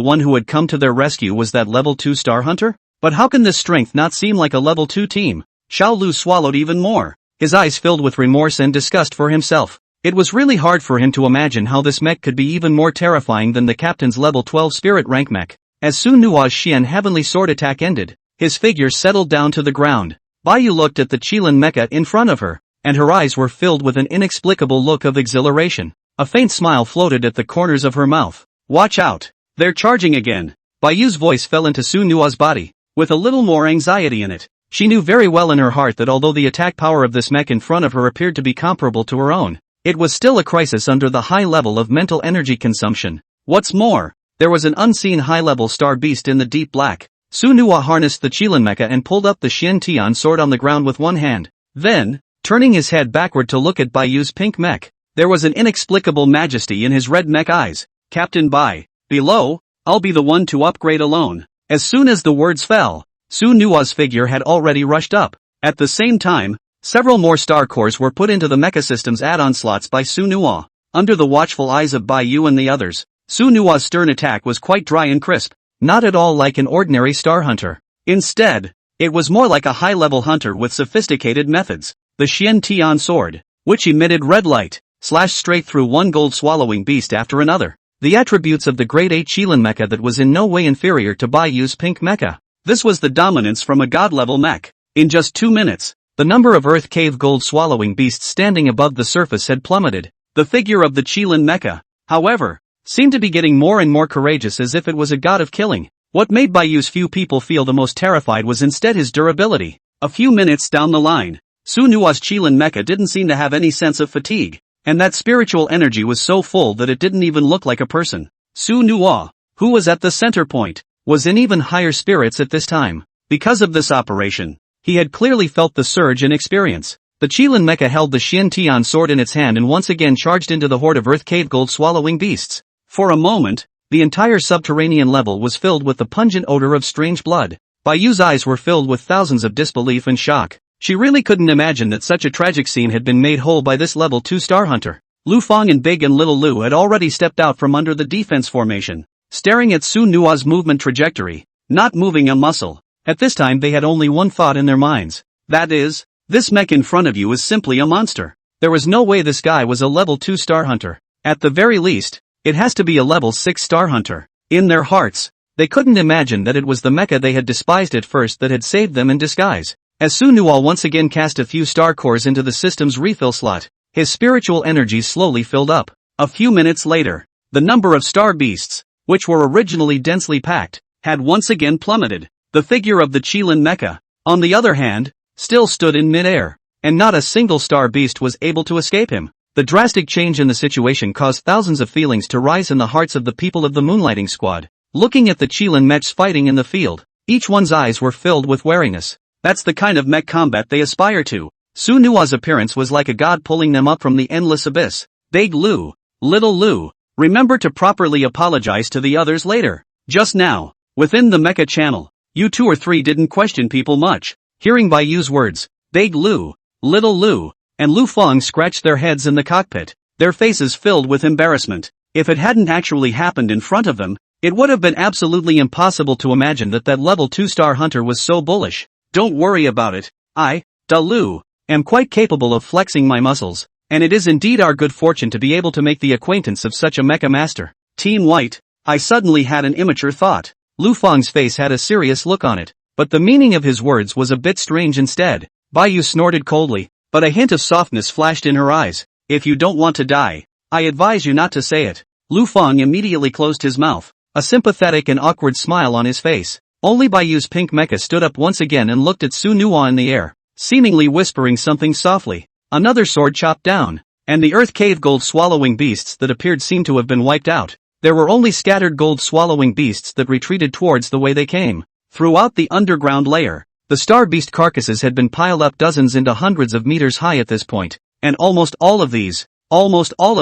one who had come to their rescue was that level 2 Star Hunter? But how can this strength not seem like a level 2 team? Xiao Lu swallowed even more, his eyes filled with remorse and disgust for himself. It was really hard for him to imagine how this mech could be even more terrifying than the captain's level 12 spirit rank mech. As Su Nua's Xian heavenly sword attack ended, his figure settled down to the ground. Bayu looked at the Qilin mecha in front of her, and her eyes were filled with an inexplicable look of exhilaration. A faint smile floated at the corners of her mouth. Watch out! They're charging again! Bayu's voice fell into Su Nua's body, with a little more anxiety in it. She knew very well in her heart that although the attack power of this mech in front of her appeared to be comparable to her own, it was still a crisis under the high level of mental energy consumption. What's more, there was an unseen high-level star beast in the deep black. Su Nua harnessed the Qilin mecha and pulled up the Shin Tian sword on the ground with one hand. Then, turning his head backward to look at Bayu's pink mech, there was an inexplicable majesty in his red mech eyes. Captain Bai, below, I'll be the one to upgrade alone. As soon as the words fell, Su Nua's figure had already rushed up. At the same time, several more star cores were put into the mecha system's add-on slots by Su Nua. Under the watchful eyes of Bayu and the others, Su Nua's stern attack was quite dry and crisp, not at all like an ordinary star hunter. Instead, it was more like a high-level hunter with sophisticated methods. The Shin Tian sword, which emitted red light, slashed straight through one gold-swallowing beast after another. The attributes of the Grade 8 Qilin mecha that was in no way inferior to Bayu's pink mecha. This was the dominance from a god-level mech. In just 2 minutes, the number of Earth Cave gold-swallowing beasts standing above the surface had plummeted. The figure of the Qilin mecha, however, seemed to be getting more and more courageous as if it was a god of killing. What made Bayu's few people feel the most terrified was instead his durability. A few minutes down the line, Su Nua's Qilin mecha didn't seem to have any sense of fatigue, and that spiritual energy was so full that it didn't even look like a person. Su Nua, who was at the center point, was in even higher spirits at this time. Because of this operation, he had clearly felt the surge in experience. The Qilin mecha held the Xin Tian sword in its hand and once again charged into the horde of earth cave gold swallowing beasts. For a moment, the entire subterranean level was filled with the pungent odor of strange blood. Bayu's eyes were filled with thousands of disbelief and shock. She really couldn't imagine that such a tragic scene had been made whole by this level 2 star hunter. Lu Fang and Big and Little Lu had already stepped out from under the defense formation, staring at Su Nua's movement trajectory, not moving a muscle. At this time they had only one thought in their minds. That is, this mech in front of you is simply a monster. There was no way this guy was a level 2 star hunter. At the very least, it has to be a level 6 star hunter. In their hearts, they couldn't imagine that it was the mecha they had despised at first that had saved them in disguise. As Su Nua once again cast a few star cores into the system's refill slot, his spiritual energy slowly filled up. A few minutes later, the number of star beasts, which were originally densely packed, had once again plummeted. The figure of the Qilin mecha, on the other hand, still stood in mid-air, and not a single star beast was able to escape him. The drastic change in the situation caused thousands of feelings to rise in the hearts of the people of the Moonlighting Squad. Looking at the Qilin mechs fighting in the field, each one's eyes were filled with wariness. That's the kind of mech combat they aspire to. Su Nua's appearance was like a god pulling them up from the endless abyss. Big Lu, Little Lu, remember to properly apologize to the others later. Just now, within the mecha channel, you 2 or 3 didn't question people much. Hearing Bayu's words, Big Lu, Little Lu, and Lu Fang scratched their heads in the cockpit, their faces filled with embarrassment. If it hadn't actually happened in front of them, it would have been absolutely impossible to imagine that level 2 star hunter was so bullish. Don't worry about it. Da Lu, am quite capable of flexing my muscles, and it is indeed our good fortune to be able to make the acquaintance of such a mecha master. Team White, I suddenly had an immature thought. Lu Fang's face had a serious look on it, but the meaning of his words was a bit strange instead. Bayu snorted coldly, but a hint of softness flashed in her eyes. If you don't want to die, I advise you not to say it. Lu Fang immediately closed his mouth, a sympathetic and awkward smile on his face. Only Bayu's pink mecha stood up once again and looked at Su Nua in the air, seemingly whispering something softly. Another sword chopped down, and the earth cave gold swallowing beasts that appeared seemed to have been wiped out. There were only scattered gold swallowing beasts that retreated towards the way they came. Throughout the underground layer, the star beast carcasses had been piled up dozens into hundreds of meters high at this point, and almost all of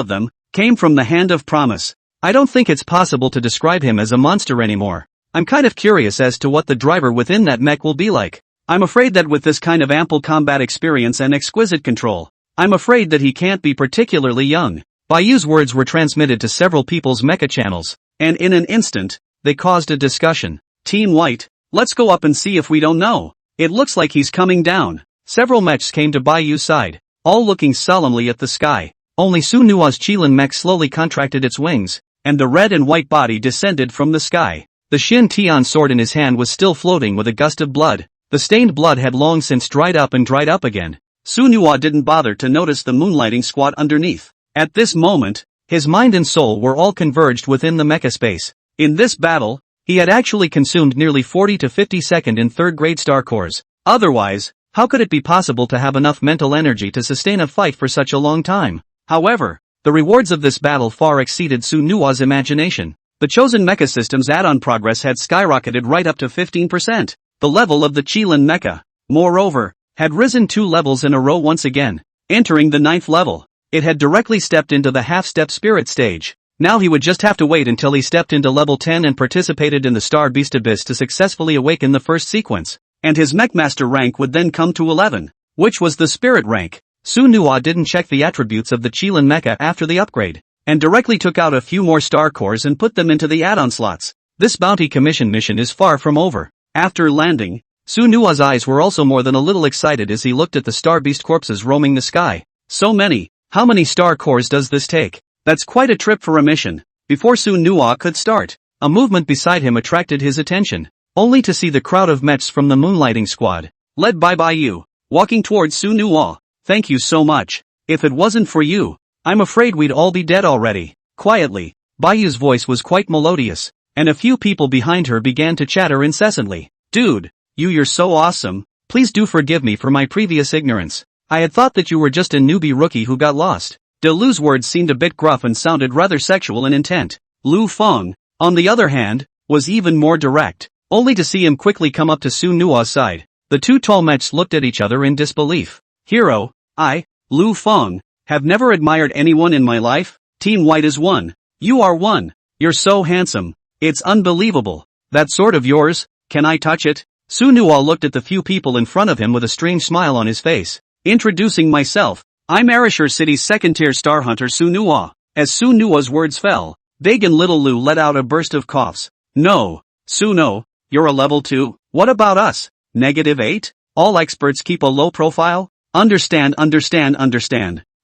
them, came from the Hand of Promise. I don't think it's possible to describe him as a monster anymore. I'm kind of curious as to what the driver within that mech will be like. I'm afraid that with this kind of ample combat experience and exquisite control, I'm afraid that he can't be particularly young. Bayu's words were transmitted to several people's mecha channels, and in an instant, they caused a discussion. Team White, let's go up and see if we don't know. It looks like he's coming down. Several mechs came to Bayu's side, all looking solemnly at the sky. Only Su Nua's Qilin mech slowly contracted its wings, and the red and white body descended from the sky. The Xin Tian sword in his hand was still floating with a gust of blood. The stained blood had long since dried up again. Su Nua didn't bother to notice the Moonlighting Squad underneath. At this moment, his mind and soul were all converged within the mecha space. In this battle, he had actually consumed nearly 40 to 50 second and third grade star cores. Otherwise, how could it be possible to have enough mental energy to sustain a fight for such a long time? However, the rewards of this battle far exceeded Su Nua's imagination. The chosen mecha system's add-on progress had skyrocketed right up to 15%. The level of the Qilin mecha, moreover, had risen 2 levels in a row once again. Entering the 9th level, it had directly stepped into the half-step spirit stage. Now he would just have to wait until he stepped into level 10 and participated in the Star Beast Abyss to successfully awaken the first sequence, and his mechmaster rank would then come to 11, which was the spirit rank. Su Nua didn't check the attributes of the Qilin mecha after the upgrade, and directly took out a few more star cores and put them into the add-on slots. This bounty commission mission is far from over. After landing, Su Nua's eyes were also more than a little excited as he looked at the star beast corpses roaming the sky. So many. How many star cores does this take? That's quite a trip for a mission. Before Su Nua could start, a movement beside him attracted his attention, only to see the crowd of mechs from the Moonlighting Squad, led by Bayu, walking towards Su Nua. Thank you so much. If it wasn't for you, I'm afraid we'd all be dead already. Quietly, Bayu's voice was quite melodious. and a few people behind her began to chatter incessantly. Dude, you're so awesome, please do forgive me for my previous ignorance. I had thought that you were just a newbie rookie who got lost. Lu's words seemed a bit gruff and sounded rather sexual in intent. Lu Feng, on the other hand, was even more direct, only to see him quickly come up to Su Nua's side. The two tall mechs looked at each other in disbelief. Hero, Lu Feng, have never admired anyone in my life. Team White is one. You are one. You're so handsome. It's unbelievable. That sword of yours, can I touch it? Su Nua looked at the few people in front of him with a strange smile on his face. Introducing myself, I'm Arashur City's second-tier star hunter Su Nua. As Su Nua's words fell, Big and Little Lu let out a burst of coughs. No, Suno, you're a level 2, what about us? -8? All experts keep a low profile? Understand.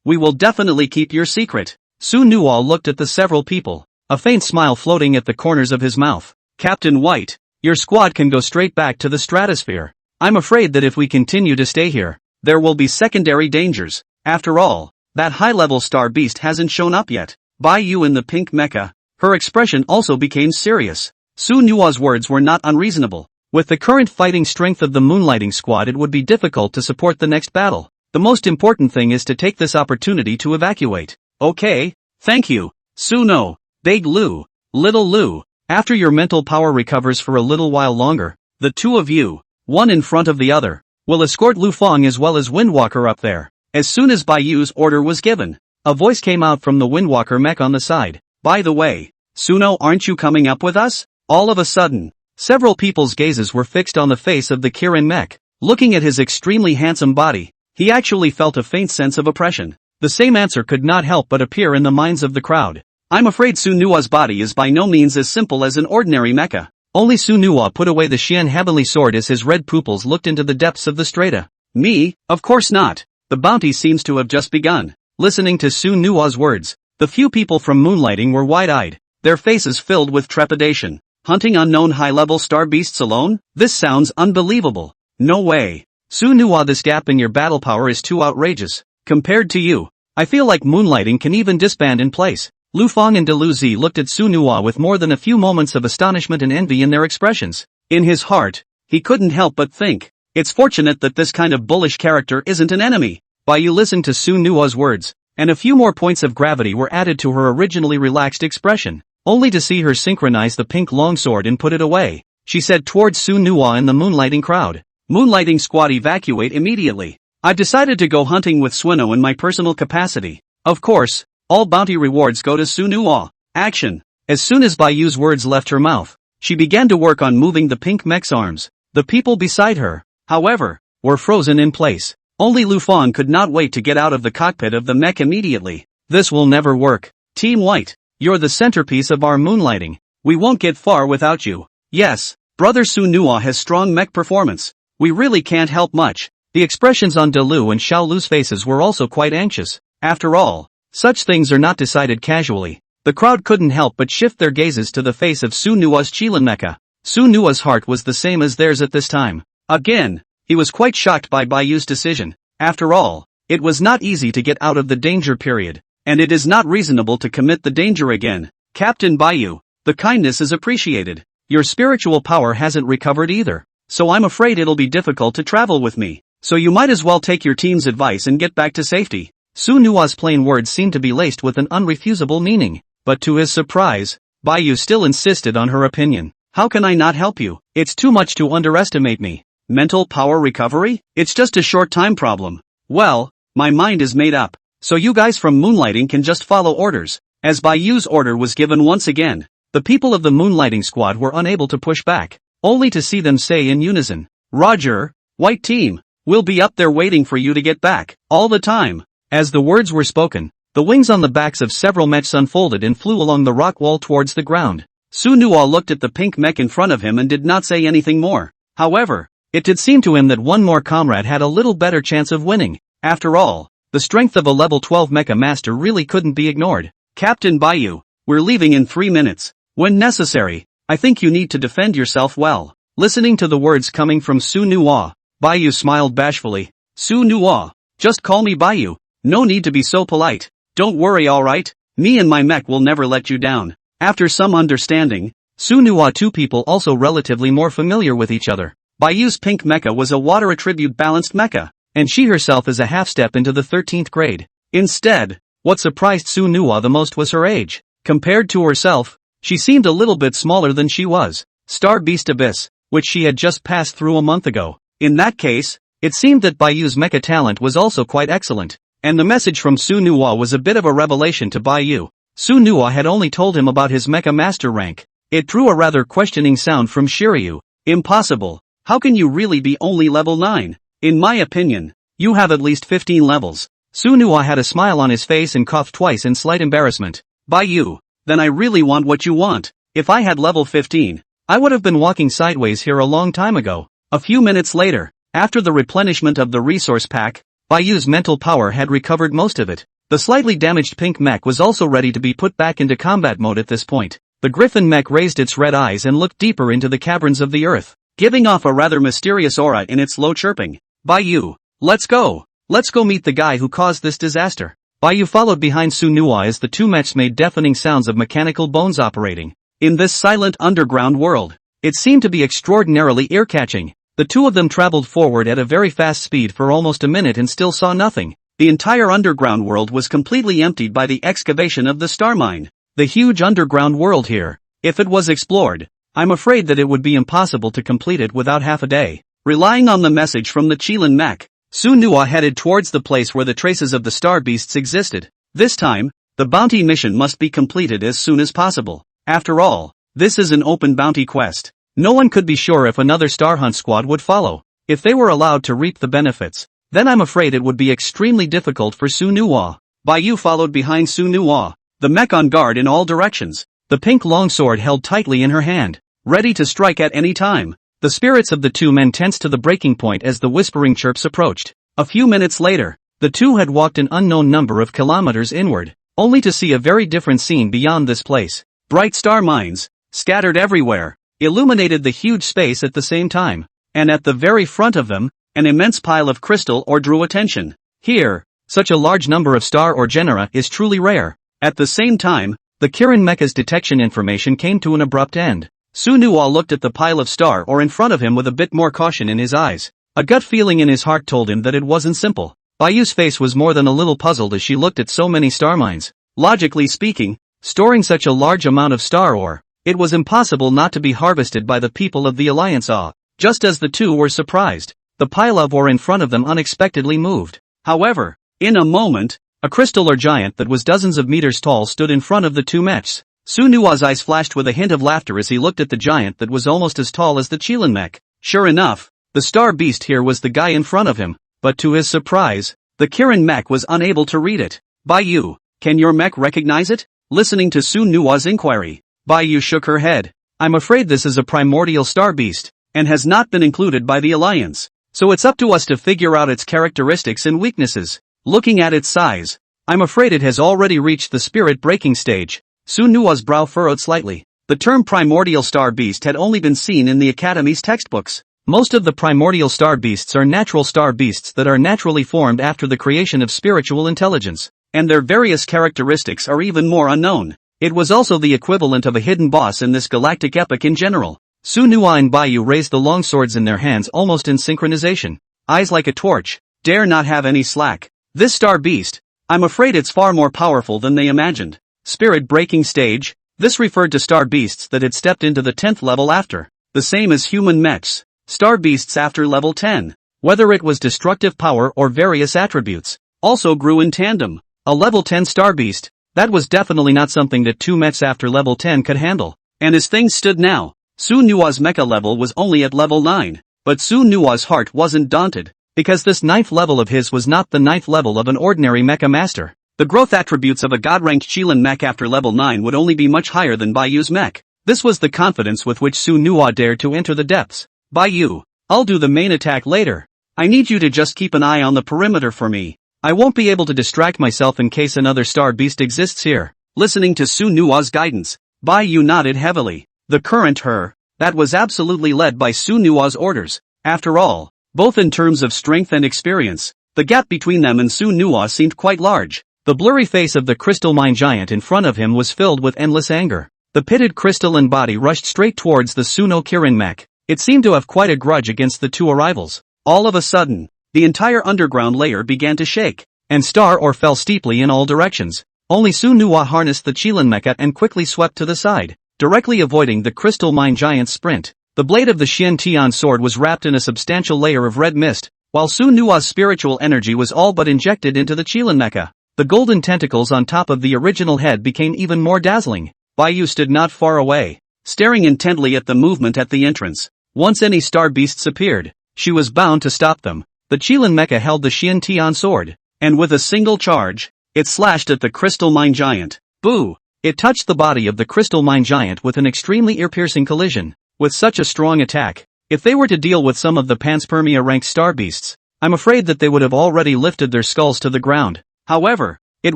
We will definitely keep your secret. Su Nua looked at the several people, a faint smile floating at the corners of his mouth. Captain White, your squad can go straight back to the stratosphere. I'm afraid that if we continue to stay here, there will be secondary dangers. After all, that high-level star beast hasn't shown up yet. Bai Yu in the pink mecha. Her expression also became serious. Su Nua's words were not unreasonable. With the current fighting strength of the Moonlighting Squad, it would be difficult to support the next battle. The most important thing is to take this opportunity to evacuate. Okay, thank you, Suno, Big Lu, Little Lu. After your mental power recovers for a little while longer, the two of you, one in front of the other, will escort Lu Feng as well as Windwalker up there. As soon as Bai Yu's order was given, a voice came out from the Windwalker mech on the side. By the way, Suno, aren't you coming up with us? All of a sudden, several people's gazes were fixed on the face of the Kirin mech. Looking at his extremely handsome body, he actually felt a faint sense of oppression. The same answer could not help but appear in the minds of the crowd. I'm afraid Su Nua's body is by no means as simple as an ordinary mecha. Only Su Nua put away the Xian heavenly sword as his red pupils looked into the depths of the strata. Me? Of course not. The bounty seems to have just begun. Listening to Su Nua's words, the few people from Moonlighting were wide-eyed, their faces filled with trepidation. Hunting unknown high-level star beasts alone? This sounds unbelievable. No way. Su Nua, this gap in your battle power is too outrageous. Compared to you, I feel like Moonlighting can even disband in place. Lu Feng and Lu Zi looked at Su Nua with more than a few moments of astonishment and envy in their expressions. In his heart, he couldn't help but think, it's fortunate that this kind of bullish character isn't an enemy. Bai Yu listened to Su Nua's words, and a few more points of gravity were added to her originally relaxed expression, only to see her synchronize the pink longsword and put it away. She said towards Su Nua and the Moonlighting crowd, Moonlighting Squad, evacuate immediately. I've decided to go hunting with Suno in my personal capacity. Of course, all bounty rewards go to Su Nua. Action. As soon as Bai Yu's words left her mouth, she began to work on moving the pink mech's arms. The people beside her, however, were frozen in place. Only Lu Feng could not wait to get out of the cockpit of the mech immediately. This will never work. Team White, you're the centerpiece of our Moonlighting. We won't get far without you. Yes, brother Su Nua has strong mech performance. We really can't help much. The expressions on Lu and Xiao Lu's faces were also quite anxious. After all, such things are not decided casually. The crowd couldn't help but shift their gazes to the face of Su Nua's Qilin mecha. Su Nua's heart was the same as theirs at this time. Again, he was quite shocked by Bai Yu's decision. After all, it was not easy to get out of the danger period, and it is not reasonable to commit the danger again. Captain Bai Yu, the kindness is appreciated. Your spiritual power hasn't recovered either, so I'm afraid it'll be difficult to travel with me. So you might as well take your team's advice and get back to safety. Su Nua's plain words seemed to be laced with an unrefusable meaning, but to his surprise, Bai Yu still insisted on her opinion. How can I not help you? It's too much to underestimate me. Mental power recovery? It's just a short time problem. Well, my mind is made up, so you guys from Moonlighting can just follow orders. As Bai Yu's order was given once again, the people of the Moonlighting Squad were unable to push back, only to see them say in unison, Roger, White Team, we'll be up there waiting for you to get back, all the time. As the words were spoken, the wings on the backs of several mechs unfolded and flew along the rock wall towards the ground. Su Nua looked at the pink mech in front of him and did not say anything more. However, it did seem to him that one more comrade had a little better chance of winning. After all, the strength of a level 12 mecha master really couldn't be ignored. Captain Bai Yu, we're leaving in 3 minutes. When necessary, I think you need to defend yourself well. Listening to the words coming from Su Nua, Bai Yu smiled bashfully. Su Nua, just call me Bai Yu. No need to be so polite. Don't worry, alright? Me and my mech will never let you down. After some understanding, Su Nuwa, two people also relatively more familiar with each other. Bayu's pink mecha was a water attribute balanced mecha, and she herself is a half step into the 13th grade. Instead, what surprised Su Nuwa the most was her age. Compared to herself, she seemed a little bit smaller than she was. Star Beast Abyss, which she had just passed through a month ago. In that case, it seemed that Bayu's mecha talent was also quite excellent, and the message from Su Nuwa was a bit of a revelation to Bayu. Su Nuwa had only told him about his mecha master rank. It drew a rather questioning sound from Shiryu. Impossible. How can you really be only level 9? In my opinion, you have at least 15 levels. Su Nuwa had a smile on his face and coughed twice in slight embarrassment. Bayu, then I really want what you want. If I had level 15, I would have been walking sideways here a long time ago. A few minutes later, after the replenishment of the resource pack, Bayu's mental power had recovered most of it. The slightly damaged pink mech was also ready to be put back into combat mode at this point. The griffin mech raised its red eyes and looked deeper into the caverns of the earth, giving off a rather mysterious aura in its low chirping. Bayu, let's go. Let's go meet the guy who caused this disaster. Bayu followed behind Su Nuwa as the two mechs made deafening sounds of mechanical bones operating. In this silent underground world, it seemed to be extraordinarily ear-catching. The two of them traveled forward at a very fast speed for almost a minute and still saw nothing. The entire underground world was completely emptied by the excavation of the star mine. The huge underground world here, if it was explored, I'm afraid that it would be impossible to complete it without half a day. Relying on the message from the Qilin mech, Su Nuwa headed towards the place where the traces of the star beasts existed. This time, the bounty mission must be completed as soon as possible. After all, this is an open bounty quest. No one could be sure if another Star Hunt squad would follow. If they were allowed to reap the benefits, then I'm afraid it would be extremely difficult for Su Nuwa. Bayu followed behind Su Nuwa, the mech on guard in all directions, the pink longsword held tightly in her hand, ready to strike at any time. The spirits of the two men tensed to the breaking point as the whispering chirps approached. A few minutes later, the two had walked an unknown number of kilometers inward, only to see a very different scene beyond this place. Bright star mines, scattered everywhere, illuminated the huge space at the same time, and at the very front of them, an immense pile of crystal ore drew attention. Here, such a large number of star ore genera is truly rare. At the same time, the Kirin Mecha's detection information came to an abrupt end. Su Nuwa looked at the pile of star ore in front of him with a bit more caution in his eyes. A gut feeling in his heart told him that it wasn't simple. Bayu's face was more than a little puzzled as she looked at so many star mines. Logically speaking, storing such a large amount of star ore, it was impossible not to be harvested by the people of the Alliance. Just as the two were surprised, the pile of ore in front of them unexpectedly moved. However, in a moment, a crystal ore giant that was dozens of meters tall stood in front of the two mechs. Su Nuwa's eyes flashed with a hint of laughter as he looked at the giant that was almost as tall as the Qilin mech. Sure enough, the star beast here was the guy in front of him, but to his surprise, the Kirin mech was unable to read it. Bayu, can your mech recognize it? Listening to Su Nuwa's inquiry, Bayu shook her head. I'm afraid this is a primordial star beast, and has not been included by the Alliance, so it's up to us to figure out its characteristics and weaknesses. Looking at its size, I'm afraid it has already reached the spirit breaking stage. Su Nuwa's brow furrowed slightly. The term primordial star beast had only been seen in the Academy's textbooks. Most of the primordial star beasts are natural star beasts that are naturally formed after the creation of spiritual intelligence, and their various characteristics are even more unknown. It was also the equivalent of a hidden boss in this galactic epic in general. Su Nuwa and Bayu raised the long swords in their hands almost in synchronization. Eyes like a torch, dare not have any slack. This star beast, I'm afraid it's far more powerful than they imagined. Spirit breaking stage, this referred to star beasts that had stepped into the 10th level after. The same as human mechs, star beasts after level 10, whether it was destructive power or various attributes, also grew in tandem. A level 10 star beast, that was definitely not something that two mechs after level 10 could handle. And as things stood now, Su Nuwa's mecha level was only at level 9, but Su Nuwa's heart wasn't daunted, because this 9th level of his was not the 9th level of an ordinary mecha master. The growth attributes of a god-ranked Qilin mech after level 9 would only be much higher than Bayu's mech. This was the confidence with which Su Nuwa dared to enter the depths. Bayu, I'll do the main attack later. I need you to just keep an eye on the perimeter for me. I won't be able to distract myself in case another star beast exists here. Listening to Su Nuwa's guidance, Bayu nodded heavily. The current her, that was absolutely led by Su Nuwa's orders. After all, both in terms of strength and experience, the gap between them and Su Nuwa seemed quite large. The blurry face of the crystal mine giant in front of him was filled with endless anger. The pitted crystalline body rushed straight towards the Suno Kirin mech. It seemed to have quite a grudge against the two arrivals. All of a sudden, the entire underground layer began to shake, and star or fell steeply in all directions. Only Sunuwa harnessed the Qilin mecha and quickly swept to the side, directly avoiding the crystal mine giant's sprint. The blade of the Xian Tian sword was wrapped in a substantial layer of red mist, while Sunuwa's spiritual energy was all but injected into the Qilin mecha. The golden tentacles on top of the original head became even more dazzling. Baiyu stood not far away, staring intently at the movement at the entrance. Once any star beasts appeared, she was bound to stop them. The Qilin mecha held the Xian Tian sword, and with a single charge, it slashed at the crystal mine giant. Boo! It touched the body of the crystal mine giant with an extremely ear-piercing collision. With such a strong attack, if they were to deal with some of the panspermia-ranked star beasts, I'm afraid that they would have already lifted their skulls to the ground. However, it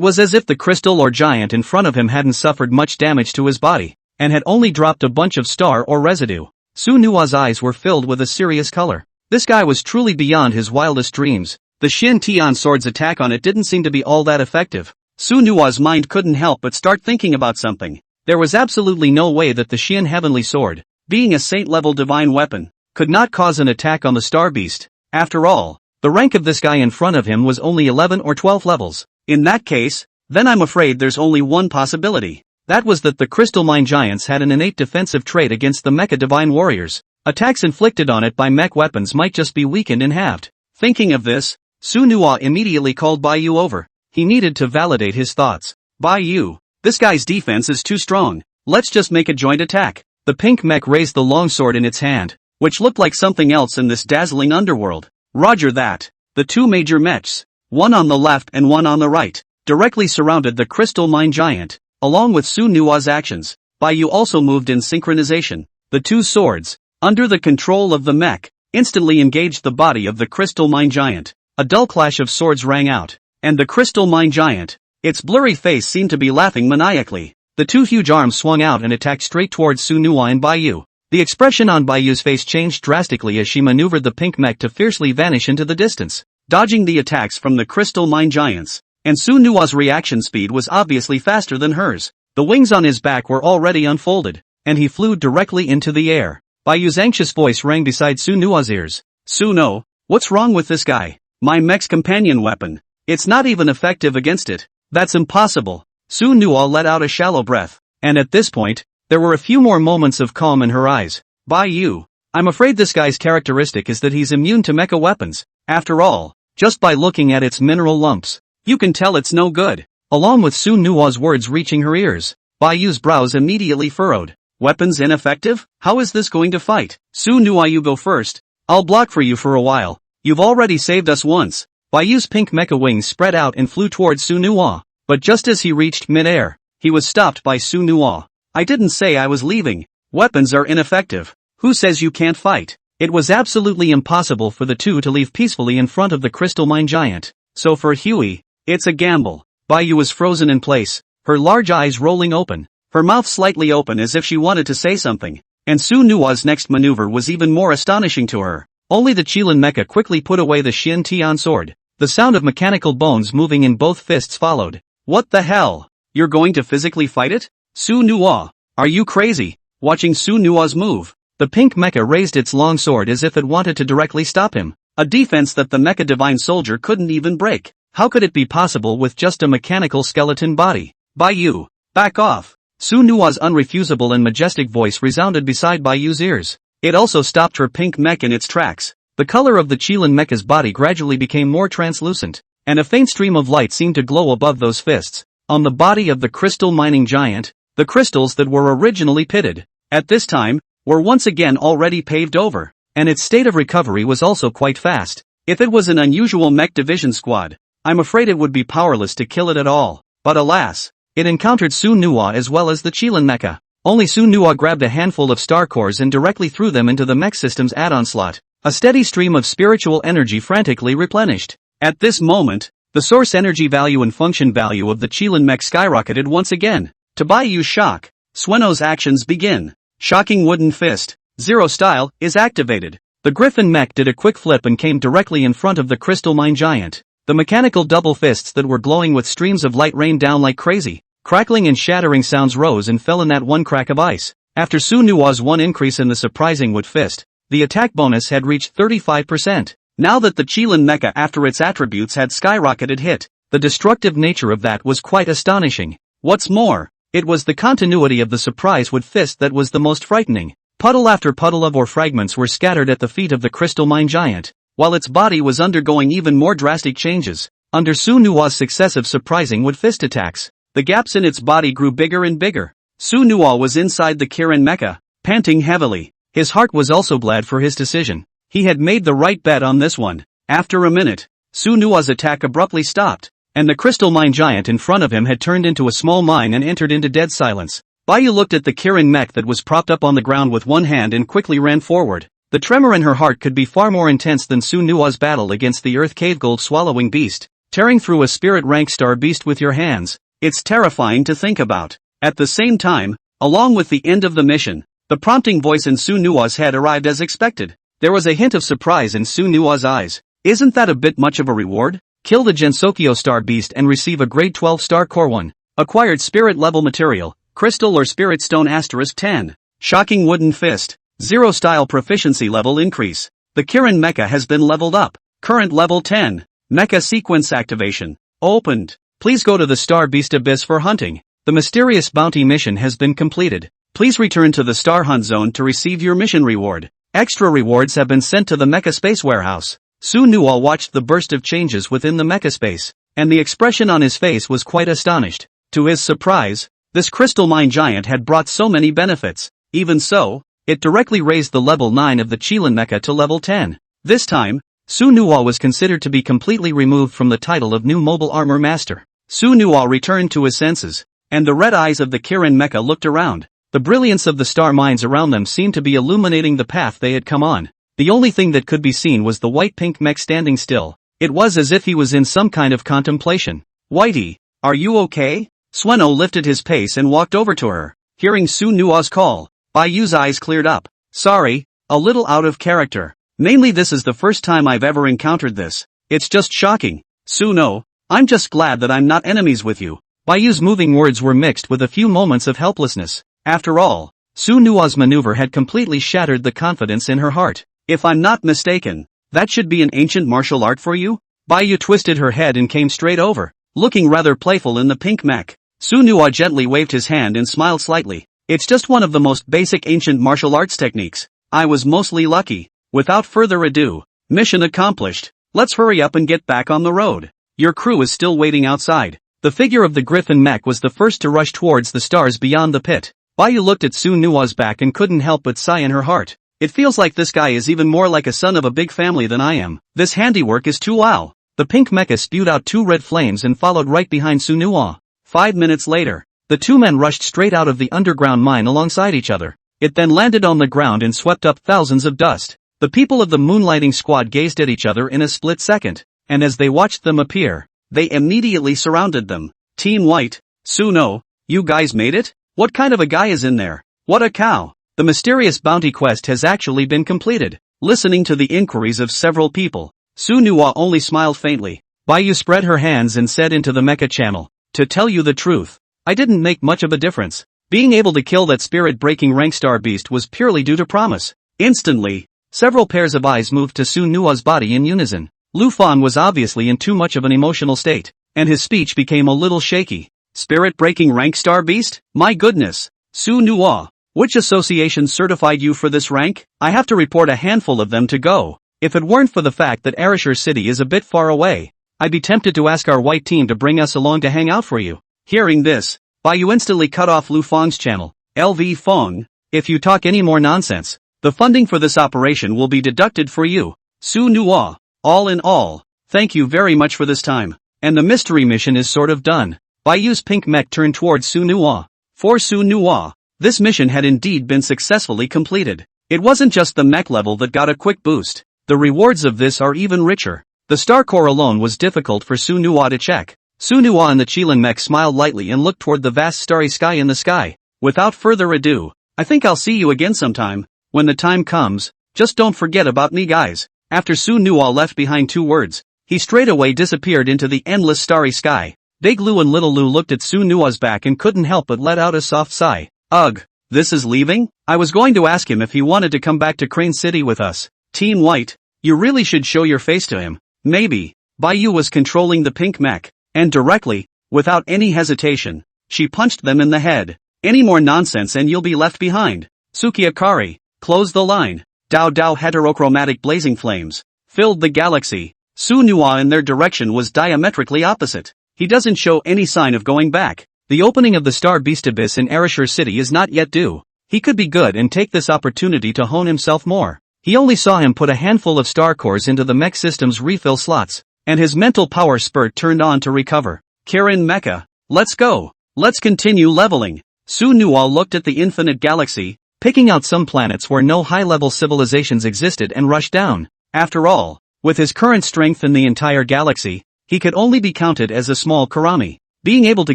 was as if the crystal or giant in front of him hadn't suffered much damage to his body, and had only dropped a bunch of star or residue. Sunuwa's eyes were filled with a serious color. This guy was truly beyond his wildest dreams. The Xian Tian sword's attack on it didn't seem to be all that effective. Sunuwa's mind couldn't help but start thinking about something. There was absolutely no way that the Xian heavenly sword, being a saint-level divine weapon, could not cause an attack on the star beast. After all, the rank of this guy in front of him was only 11 or 12 levels. In that case, then I'm afraid there's only one possibility. That was that the crystal mine giants had an innate defensive trait against the mecha divine warriors. Attacks inflicted on it by mech weapons might just be weakened and halved. Thinking of this, Sunuwa immediately called Baiyu over. He needed to validate his thoughts. Baiyu, this guy's defense is too strong. Let's just make a joint attack. The pink mech raised the longsword in its hand, which looked like something else in this dazzling underworld. Roger that. The two major mechs, one on the left and one on the right, directly surrounded the crystal mine giant. Along with Sunuwa's actions, Baiyu also moved in synchronization. The two swords, under the control of the mech, instantly engaged the body of the crystal mine giant. A dull clash of swords rang out, and the crystal mine giant, its blurry face seemed to be laughing maniacally. The two huge arms swung out and attacked straight towards Sunuwa and Baiyu. The expression on Baiyu's face changed drastically as she maneuvered the pink mech to fiercely vanish into the distance, dodging the attacks from the crystal mine giants. And Sunuwa's reaction speed was obviously faster than hers. The wings on his back were already unfolded, and he flew directly into the air. Baiyu's anxious voice rang beside Sunuwa's ears. Suno, what's wrong with this guy? My mech's companion weapon. It's not even effective against it. That's impossible. Sunuwa let out a shallow breath, and at this point, there were a few more moments of calm in her eyes. Baiyu, I'm afraid this guy's characteristic is that he's immune to mecha weapons. After all, just by looking at its mineral lumps, you can tell it's no good. Along with Sunuwa's words reaching her ears, Baiyu's brows immediately furrowed. Weapons ineffective? How is this going to fight? Sunuwa, you go first. I'll block for you for a while. You've already saved us once. Baiyu's pink mecha wings spread out and flew towards Sunuwa. But just as he reached mid-air, he was stopped by Sunuwa. I didn't say I was leaving. Weapons are ineffective. Who says you can't fight? It was absolutely impossible for the two to leave peacefully in front of the crystal mine giant. So for Huey, it's a gamble. Baiyu was frozen in place, her large eyes rolling open, her mouth slightly open as if she wanted to say something. And Sunuwa's next maneuver was even more astonishing to her. Only the Qilin mecha quickly put away the Xian Tian sword. The sound of mechanical bones moving in both fists followed. What the hell? You're going to physically fight it? Sunuwa, are you crazy? Watching Sunuwa's move, the pink mecha raised its long sword as if it wanted to directly stop him. A defense that the mecha divine soldier couldn't even break. How could it be possible with just a mechanical skeleton body? Baiyu, back off. Sunuwa's unrefusable and majestic voice resounded beside Baiyu's ears. It also stopped her pink mech in its tracks. The color of the Qilin mecha's body gradually became more translucent, and a faint stream of light seemed to glow above those fists. On the body of the crystal mining giant, the crystals that were originally pitted, at this time, were once again already paved over, and its state of recovery was also quite fast. If it was an unusual mech division squad, I'm afraid it would be powerless to kill it at all. But alas, it encountered Sunuwa as well as the Qilin mecha. Only Sunuwa grabbed a handful of star cores and directly threw them into the mech system's add-on slot. A steady stream of spiritual energy frantically replenished. At this moment, the source energy value and function value of the Qilin mech skyrocketed once again. To Baiyu's shock, Sueno's actions begin. Shocking wooden fist, Zero style, is activated. The Griffin mech did a quick flip and came directly in front of the crystal mine giant. The mechanical double fists that were glowing with streams of light rained down like crazy. Crackling and shattering sounds rose and fell in that one crack of ice. After Su Nua's one increase in the surprising wood fist, the attack bonus had reached 35%. Now that the Qilin mecha after its attributes had skyrocketed hit, the destructive nature of that was quite astonishing. What's more, it was the continuity of the surprise wood fist that was the most frightening. Puddle after puddle of ore fragments were scattered at the feet of the crystal mine giant, while its body was undergoing even more drastic changes. Under Su Nua's successive surprising wood fist attacks, the gaps in its body grew bigger and bigger. Su Nua was inside the Kirin mecha, panting heavily. His heart was also glad for his decision. He had made the right bet on this one. After a minute, Su Nua's attack abruptly stopped, and the crystal mine giant in front of him had turned into a small mine and entered into dead silence. Baiyu looked at the Kirin mech that was propped up on the ground with one hand and quickly ran forward. The tremor in her heart could be far more intense than Su Nua's battle against the earth cave gold swallowing beast. Tearing through a spirit rank star beast with your hands. It's terrifying to think about. At the same time, along with the end of the mission, the prompting voice in Su Nua's head arrived as expected. There was a hint of surprise in Su Nua's eyes. Isn't that a bit much of a reward? Kill the Gensokyo star beast and receive a grade 12 star core 1. Acquired spirit level material, crystal or spirit stone *10. Shocking wooden fist. 0 style proficiency level increase. The Kirin mecha has been leveled up. Current level 10. Mecha sequence activation. Opened. Please go to the Star Beast Abyss for hunting. The mysterious bounty mission has been completed. Please return to the Star Hunt Zone to receive your mission reward. Extra rewards have been sent to the Mecha Space Warehouse. Su Nua watched the burst of changes within the Mecha Space, and the expression on his face was quite astonished. To his surprise, this crystal mine giant had brought so many benefits. Even so, it directly raised the level 9 of the Qilin mecha to level 10. This time, Su Nua was considered to be completely removed from the title of new mobile armor master. Su Nua returned to his senses, and the red eyes of the Kirin mecha looked around. The brilliance of the star mines around them seemed to be illuminating the path they had come on. The only thing that could be seen was the white-pink mech standing still. It was as if he was in some kind of contemplation. Whitey, are you okay? Sueno lifted his pace and walked over to her. Hearing Su Nua's call, Baiyu's eyes cleared up. Sorry, a little out of character. Mainly this is the first time I've ever encountered this. It's just shocking. Suno, I'm just glad that I'm not enemies with you. Baiyu's moving words were mixed with a few moments of helplessness. After all, Su Nua's maneuver had completely shattered the confidence in her heart. If I'm not mistaken, that should be an ancient martial art for you? Baiyu twisted her head and came straight over, looking rather playful in the pink mech. Su Nua gently waved his hand and smiled slightly. It's just one of the most basic ancient martial arts techniques. I was mostly lucky. Without further ado, mission accomplished. Let's hurry up and get back on the road. Your crew is still waiting outside. The figure of the griffin mech was the first to rush towards the stars beyond the pit. Baiyu looked at Su Nua's back and couldn't help but sigh in her heart. It feels like this guy is even more like a son of a big family than I am. This handiwork is too wow. The pink mecha spewed out 2 red flames and followed right behind Su Nua. 5 minutes later, the 2 men rushed straight out of the underground mine alongside each other. It then landed on the ground and swept up thousands of dust. The people of the moonlighting squad gazed at each other in a split second, and as they watched them appear, they immediately surrounded them. Team White, Suno, you guys made it? What kind of a guy is in there? What a cow! The mysterious bounty quest has actually been completed. Listening to the inquiries of several people, Su Nua only smiled faintly. Baiyu spread her hands and said into the mecha channel, to tell you the truth, I didn't make much of a difference. Being able to kill that spirit-breaking rank star beast was purely due to promise. Instantly, several pairs of eyes moved to Su Nua's body in unison. Lu Fan was obviously in too much of an emotional state, and his speech became a little shaky. Spirit-breaking rank star beast? My goodness! Su Nua, which association certified you for this rank? I have to report a handful of them to go. If it weren't for the fact that Arashur City is a bit far away, I'd be tempted to ask our white team to bring us along to hang out for you. Hearing this, Baiyu instantly cut off Lu Feng's channel. LV Feng, if you talk any more nonsense, the funding for this operation will be deducted for you. Su Nua, all in all, thank you very much for this time. And the mystery mission is sort of done. Baiyu's pink mech turned towards Su Nua. For Su Nua, this mission had indeed been successfully completed. It wasn't just the mech level that got a quick boost. The rewards of this are even richer. The star core alone was difficult for Su Nua to check. Su Nua and the Qilin mech smiled lightly and looked toward the vast starry sky in the sky. Without further ado, I think I'll see you again sometime. When the time comes, just don't forget about me guys. After Su Nua left behind 2 words, he straightaway disappeared into the endless starry sky. Big Lou and Little Lou looked at Su Nua's back and couldn't help but let out a soft sigh. Ugh, this is leaving? I was going to ask him if he wanted to come back to Crane City with us. Team White, you really should show your face to him. Maybe. Baiyu was controlling the pink mech, and directly, without any hesitation, she punched them in the head. Any more nonsense and you'll be left behind. Sukiakari, close the line. Dao Dao heterochromatic blazing flames filled the galaxy. Su Nua in their direction was diametrically opposite. He doesn't show any sign of going back. The opening of the Star Beast Abyss in Ereshur City is not yet due. He could be good and take this opportunity to hone himself more. He only saw him put a handful of star cores into the mech system's refill slots, and his mental power spurt turned on to recover. Kirin Mecha, let's go. Let's continue leveling. Su Nua looked at the infinite galaxy, picking out some planets where no high-level civilizations existed and rushed down. After all, with his current strength in the entire galaxy, he could only be counted as a small Karami. Being able to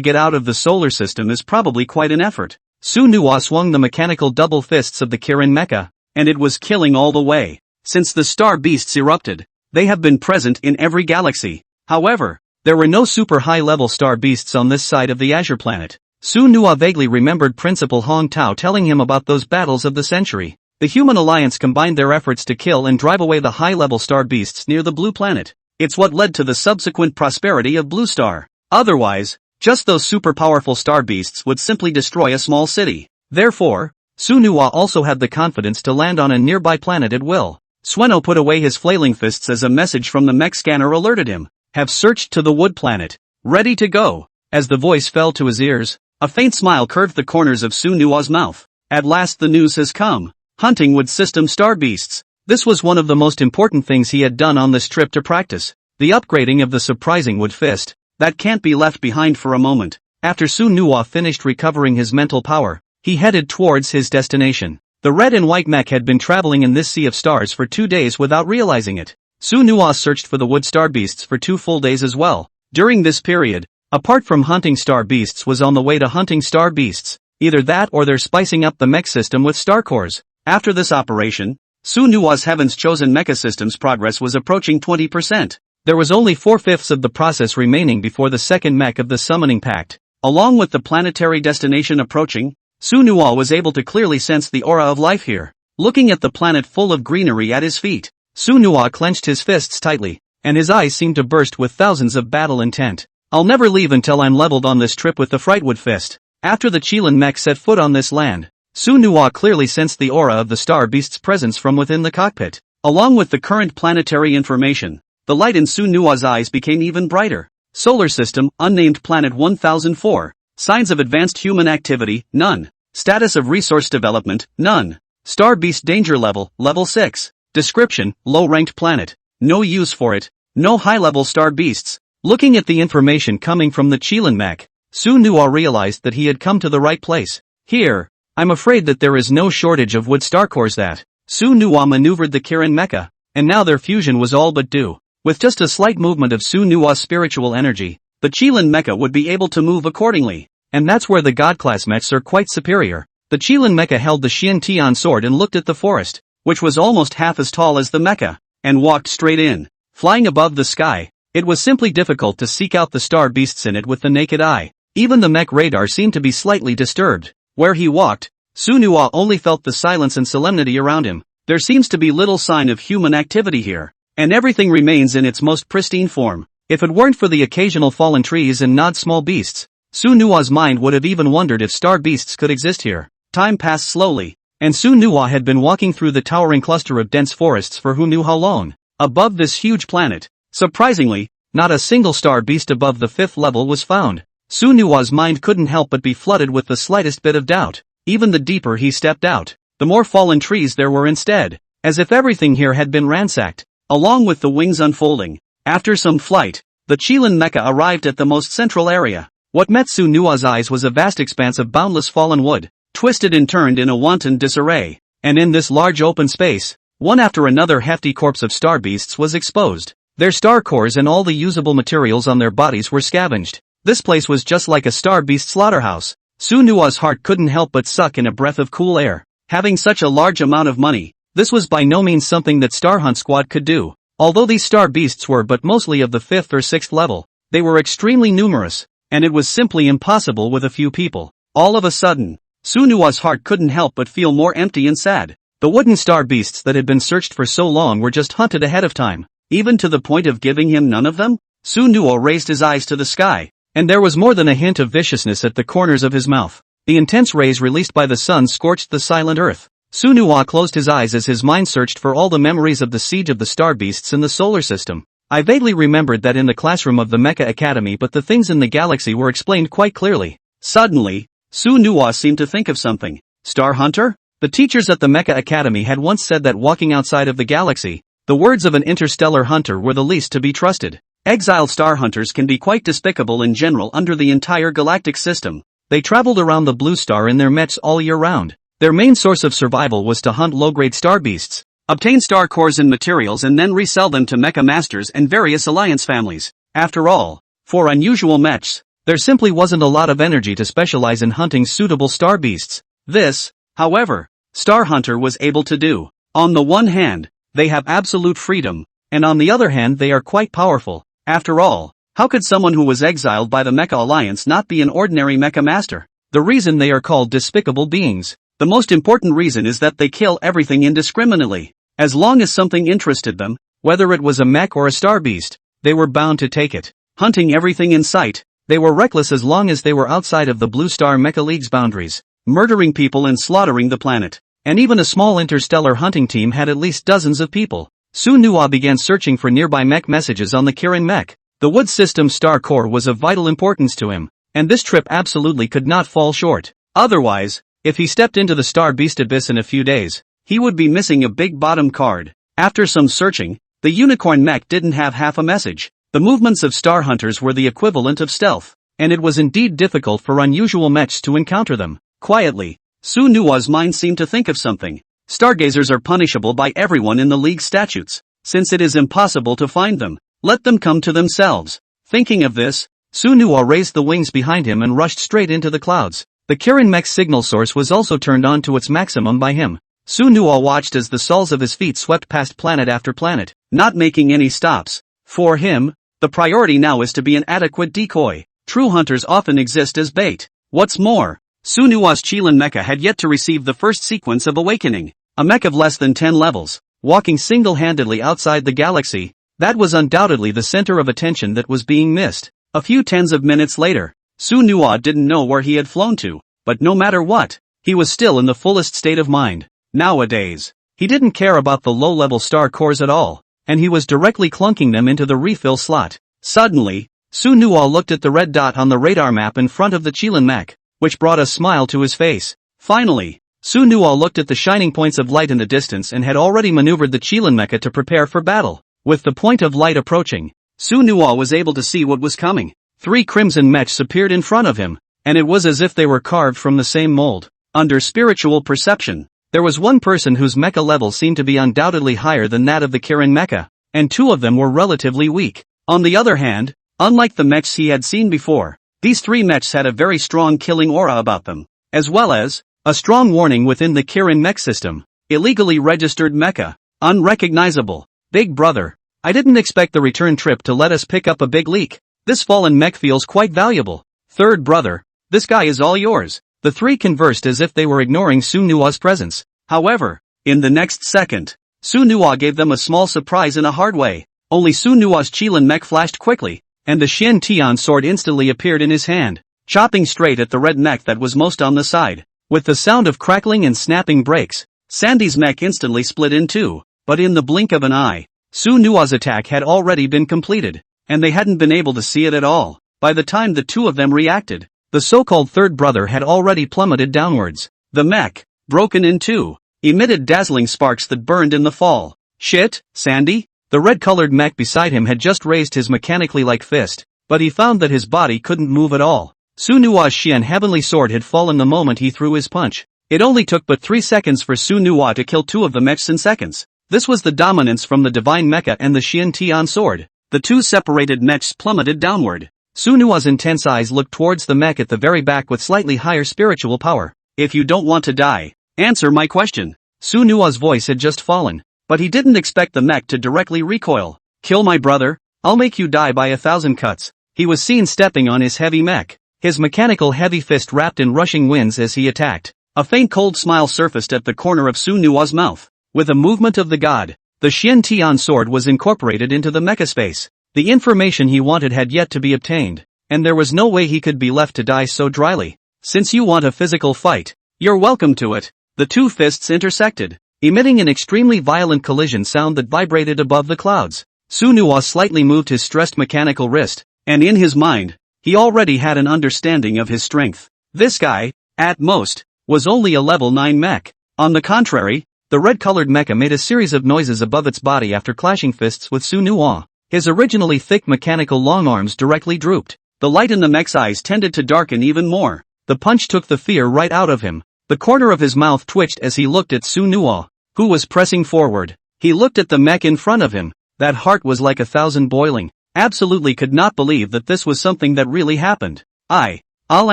get out of the solar system is probably quite an effort. Su Nua swung the mechanical double fists of the Kirin Mecha, and it was killing all the way. Since the star beasts erupted, they have been present in every galaxy. However, there were no super high-level star beasts on this side of the Azure planet. Su Nua vaguely remembered Principal Hong Tao telling him about those battles of the century. The Human Alliance combined their efforts to kill and drive away the high-level star beasts near the Blue Planet. It's what led to the subsequent prosperity of Blue Star. Otherwise, just those super powerful star beasts would simply destroy a small city. Therefore, Su Nua also had the confidence to land on a nearby planet at will. Sueno put away his flailing fists as a message from the mech scanner alerted him. Have searched to the Wood Planet. Ready to go. As the voice fell to his ears, a faint smile curved the corners of Su Nua's mouth. At last the news has come. Hunting Wood System star beasts. This was one of the most important things he had done on this trip to practice. The upgrading of the surprising Wood Fist. That can't be left behind for a moment. After Su Nua finished recovering his mental power, he headed towards his destination. The red and white mech had been traveling in this sea of stars for 2 days without realizing it. Su Nua searched for the wood star beasts for 2 full days as well. During this period, apart from hunting star beasts was on the way to hunting star beasts. Either that or they're spicing up the mech system with star cores. After this operation, Su Nua's Heaven's Chosen Mecha System's progress was approaching 20%. There was only 4/5 of the process remaining before the second mech of the Summoning Pact. Along with the planetary destination approaching, Su Nua was able to clearly sense the aura of life here. Looking at the planet full of greenery at his feet, Su Nua clenched his fists tightly, and his eyes seemed to burst with thousands of battle intent. I'll never leave until I'm leveled on this trip with the Frightwood Fist. After the Qilin mech set foot on this land, Su Nua clearly sensed the aura of the star beast's presence from within the cockpit. Along with the current planetary information, the light in Su Nua's eyes became even brighter. Solar System, Unnamed Planet 1004. Signs of advanced human activity, none. Status of resource development, none. Star Beast Danger Level, Level 6. Description, low-ranked planet. No use for it. No high-level star beasts. Looking at the information coming from the Qilin mech, Su Nua realized that he had come to the right place. Here, I'm afraid that there is no shortage of wood star cores that. Su Nua maneuvered the Kirin Mecha, and now their fusion was all but due. With just a slight movement of Su Nua's spiritual energy, the Qilin Mecha would be able to move accordingly. And that's where the God-class mechs are quite superior. The Qilin Mecha held the Xian Tian sword and looked at the forest, which was almost half as tall as the Mecha, and walked straight in. Flying above the sky, it was simply difficult to seek out the star beasts in it with the naked eye. Even the mech radar seemed to be slightly disturbed. Where he walked, Su Nua only felt the silence and solemnity around him. There seems to be little sign of human activity here, and everything remains in its most pristine form. If it weren't for the occasional fallen trees and not small beasts, Su Nua's mind would have even wondered if star beasts could exist here. Time passed slowly, and Su Nua had been walking through the towering cluster of dense forests for who knew how long. Above this huge planet, surprisingly, not a single star beast above the 5th level was found. Su Nua's mind couldn't help but be flooded with the slightest bit of doubt. Even the deeper he stepped out, the more fallen trees there were instead, as if everything here had been ransacked. Along with the wings unfolding, after some flight, the Qilin Mecha arrived at the most central area. What met Su Nua's eyes was a vast expanse of boundless fallen wood, twisted and turned in a wanton disarray. And in this large open space, one after another hefty corpse of star beasts was exposed. Their star cores and all the usable materials on their bodies were scavenged. This place was just like a star beast slaughterhouse. Su Nua's heart couldn't help but suck in a breath of cool air. Having such a large amount of money, this was by no means something that Star Hunt Squad could do. Although these star beasts were but mostly of the 5th or 6th level, they were extremely numerous. and it was simply impossible with a few people. All of a sudden, Sunuwa's heart couldn't help but feel more empty and sad. The wooden star beasts that had been searched for so long were just hunted ahead of time, even to the point of giving him none of them? Sunuwa raised his eyes to the sky, and there was more than a hint of viciousness at the corners of his mouth. The intense rays released by the sun scorched the silent earth. Sunuwa closed his eyes as his mind searched for all the memories of the siege of the star beasts in the solar system. I vaguely remembered that in the classroom of the Mecha Academy, but the things in the galaxy were explained quite clearly. Suddenly, Sunuwa seemed to think of something. Star Hunter? The teachers at the Mecha Academy had once said that walking outside of the galaxy, the words of an interstellar hunter were the least to be trusted. Exiled star hunters can be quite despicable in general under the entire galactic system. They traveled around the blue star in their mechs all year round. Their main source of survival was to hunt low-grade star beasts, obtain star cores and materials, and then resell them to mecha masters and various alliance families. After all, for unusual mechs, there simply wasn't a lot of energy to specialize in hunting suitable star beasts. This, however, Star Hunter was able to do. On the one hand, they have absolute freedom, and on the other hand they are quite powerful. After all, how could someone who was exiled by the Mecha Alliance not be an ordinary mecha master? The reason they are called despicable beings. The most important reason is that they kill everything indiscriminately. As long as something interested them, whether it was a mech or a star beast, they were bound to take it. Hunting everything in sight, they were reckless as long as they were outside of the Blue Star Mecha League's boundaries, murdering people and slaughtering the planet. And even a small interstellar hunting team had at least dozens of people. Sunuwa began searching for nearby mech messages on the Kirin mech. The wood system star core was of vital importance to him, and this trip absolutely could not fall short. Otherwise, if he stepped into the star beast abyss in a few days, he would be missing a big bottom card. After some searching, the unicorn mech didn't have half a message. The movements of star hunters were the equivalent of stealth, and it was indeed difficult for unusual mechs to encounter them. Quietly, Sunuwa's mind seemed to think of something. Stargazers are punishable by everyone in the League statutes. Since it is impossible to find them, let them come to themselves. Thinking of this, Sunuwa raised the wings behind him and rushed straight into the clouds. The Kirin mech's signal source was also turned on to its maximum by him. Sunuwa watched as the soles of his feet swept past planet after planet, not making any stops. For him, the priority now is to be an adequate decoy. True hunters often exist as bait. What's more, Sunuwa's Qilin mecha had yet to receive the first sequence of awakening. A mech of less than 10 levels, walking single-handedly outside the galaxy, that was undoubtedly the center of attention that was being missed. A few tens of minutes later, Sunuwa didn't know where he had flown to, but no matter what, he was still in the fullest state of mind. Nowadays, he didn't care about the low-level star cores at all, and he was directly clunking them into the refill slot. Suddenly, Sunuwa looked at the red dot on the radar map in front of the Qilin mech, which brought a smile to his face. Finally, Sunuwa looked at the shining points of light in the distance and had already maneuvered the Qilin mecha to prepare for battle. With the point of light approaching, Sunuwa was able to see what was coming. 3 crimson mechs appeared in front of him, and it was as if they were carved from the same mold. Under spiritual perception, there was one person whose mecha level seemed to be undoubtedly higher than that of the Kirin mecha, and 2 of them were relatively weak. On the other hand, unlike the mechs he had seen before, these 3 mechs had a very strong killing aura about them, as well as a strong warning within the Kirin mech system. Illegally registered mecha. Unrecognizable. Big brother, I didn't expect the return trip to let us pick up a big leak. This fallen mech feels quite valuable. Third brother, this guy is all yours. The 3 conversed as if they were ignoring Sunuwa's presence. However, in the next second, Sunuwa gave them a small surprise in a hard way. Only Sunuwa's Qilin mech flashed quickly, and the Shin Tian sword instantly appeared in his hand, chopping straight at the red mech that was most on the side. With the sound of crackling and snapping breaks, Sandy's mech instantly split in 2, but in the blink of an eye, Sunuwa's attack had already been completed, and they hadn't been able to see it at all. By the time the 2 of them reacted, the so-called third brother had already plummeted downwards. The mech, broken in 2, emitted dazzling sparks that burned in the fall. Shit, Sandy? The red-colored mech beside him had just raised his mechanically like fist, but he found that his body couldn't move at all. Sunuwa's Xian heavenly sword had fallen the moment he threw his punch. It only took but 3 seconds for Sunuwa to kill 2 of the mechs in seconds. This was the dominance from the divine mecha and the Xian Tian sword. The 2 separated mechs plummeted downward. Sunuwa's intense eyes looked towards the mech at the very back with slightly higher spiritual power. If you don't want to die, answer my question. Sunuwa's voice had just fallen, but he didn't expect the mech to directly recoil. Kill my brother? I'll make you die by 1,000 cuts. he was seen stepping on his heavy mech, his mechanical heavy fist wrapped in rushing winds as he attacked. A faint cold smile surfaced at the corner of Su Nua's mouth. With a movement of the god, the Xian Tian sword was incorporated into the mecha space. The information he wanted had yet to be obtained, and there was no way he could be left to die so dryly. Since you want a physical fight, you're welcome to it. The two fists intersected, emitting an extremely violent collision sound that vibrated above the clouds. Su Nua slightly moved his stressed mechanical wrist, and in his mind, he already had an understanding of his strength. This guy, at most, was only a level 9 mech. On the contrary, the red-colored mecha made a series of noises above its body after clashing fists with Su Nua. His originally thick mechanical long arms directly drooped. The light in the mech's eyes tended to darken even more. The punch took the fear right out of him. The corner of his mouth twitched as he looked at Su Nua, who was pressing forward. He looked at the mech in front of him. That heart was like 1,000 boiling. Absolutely could not believe that this was something that really happened. I'll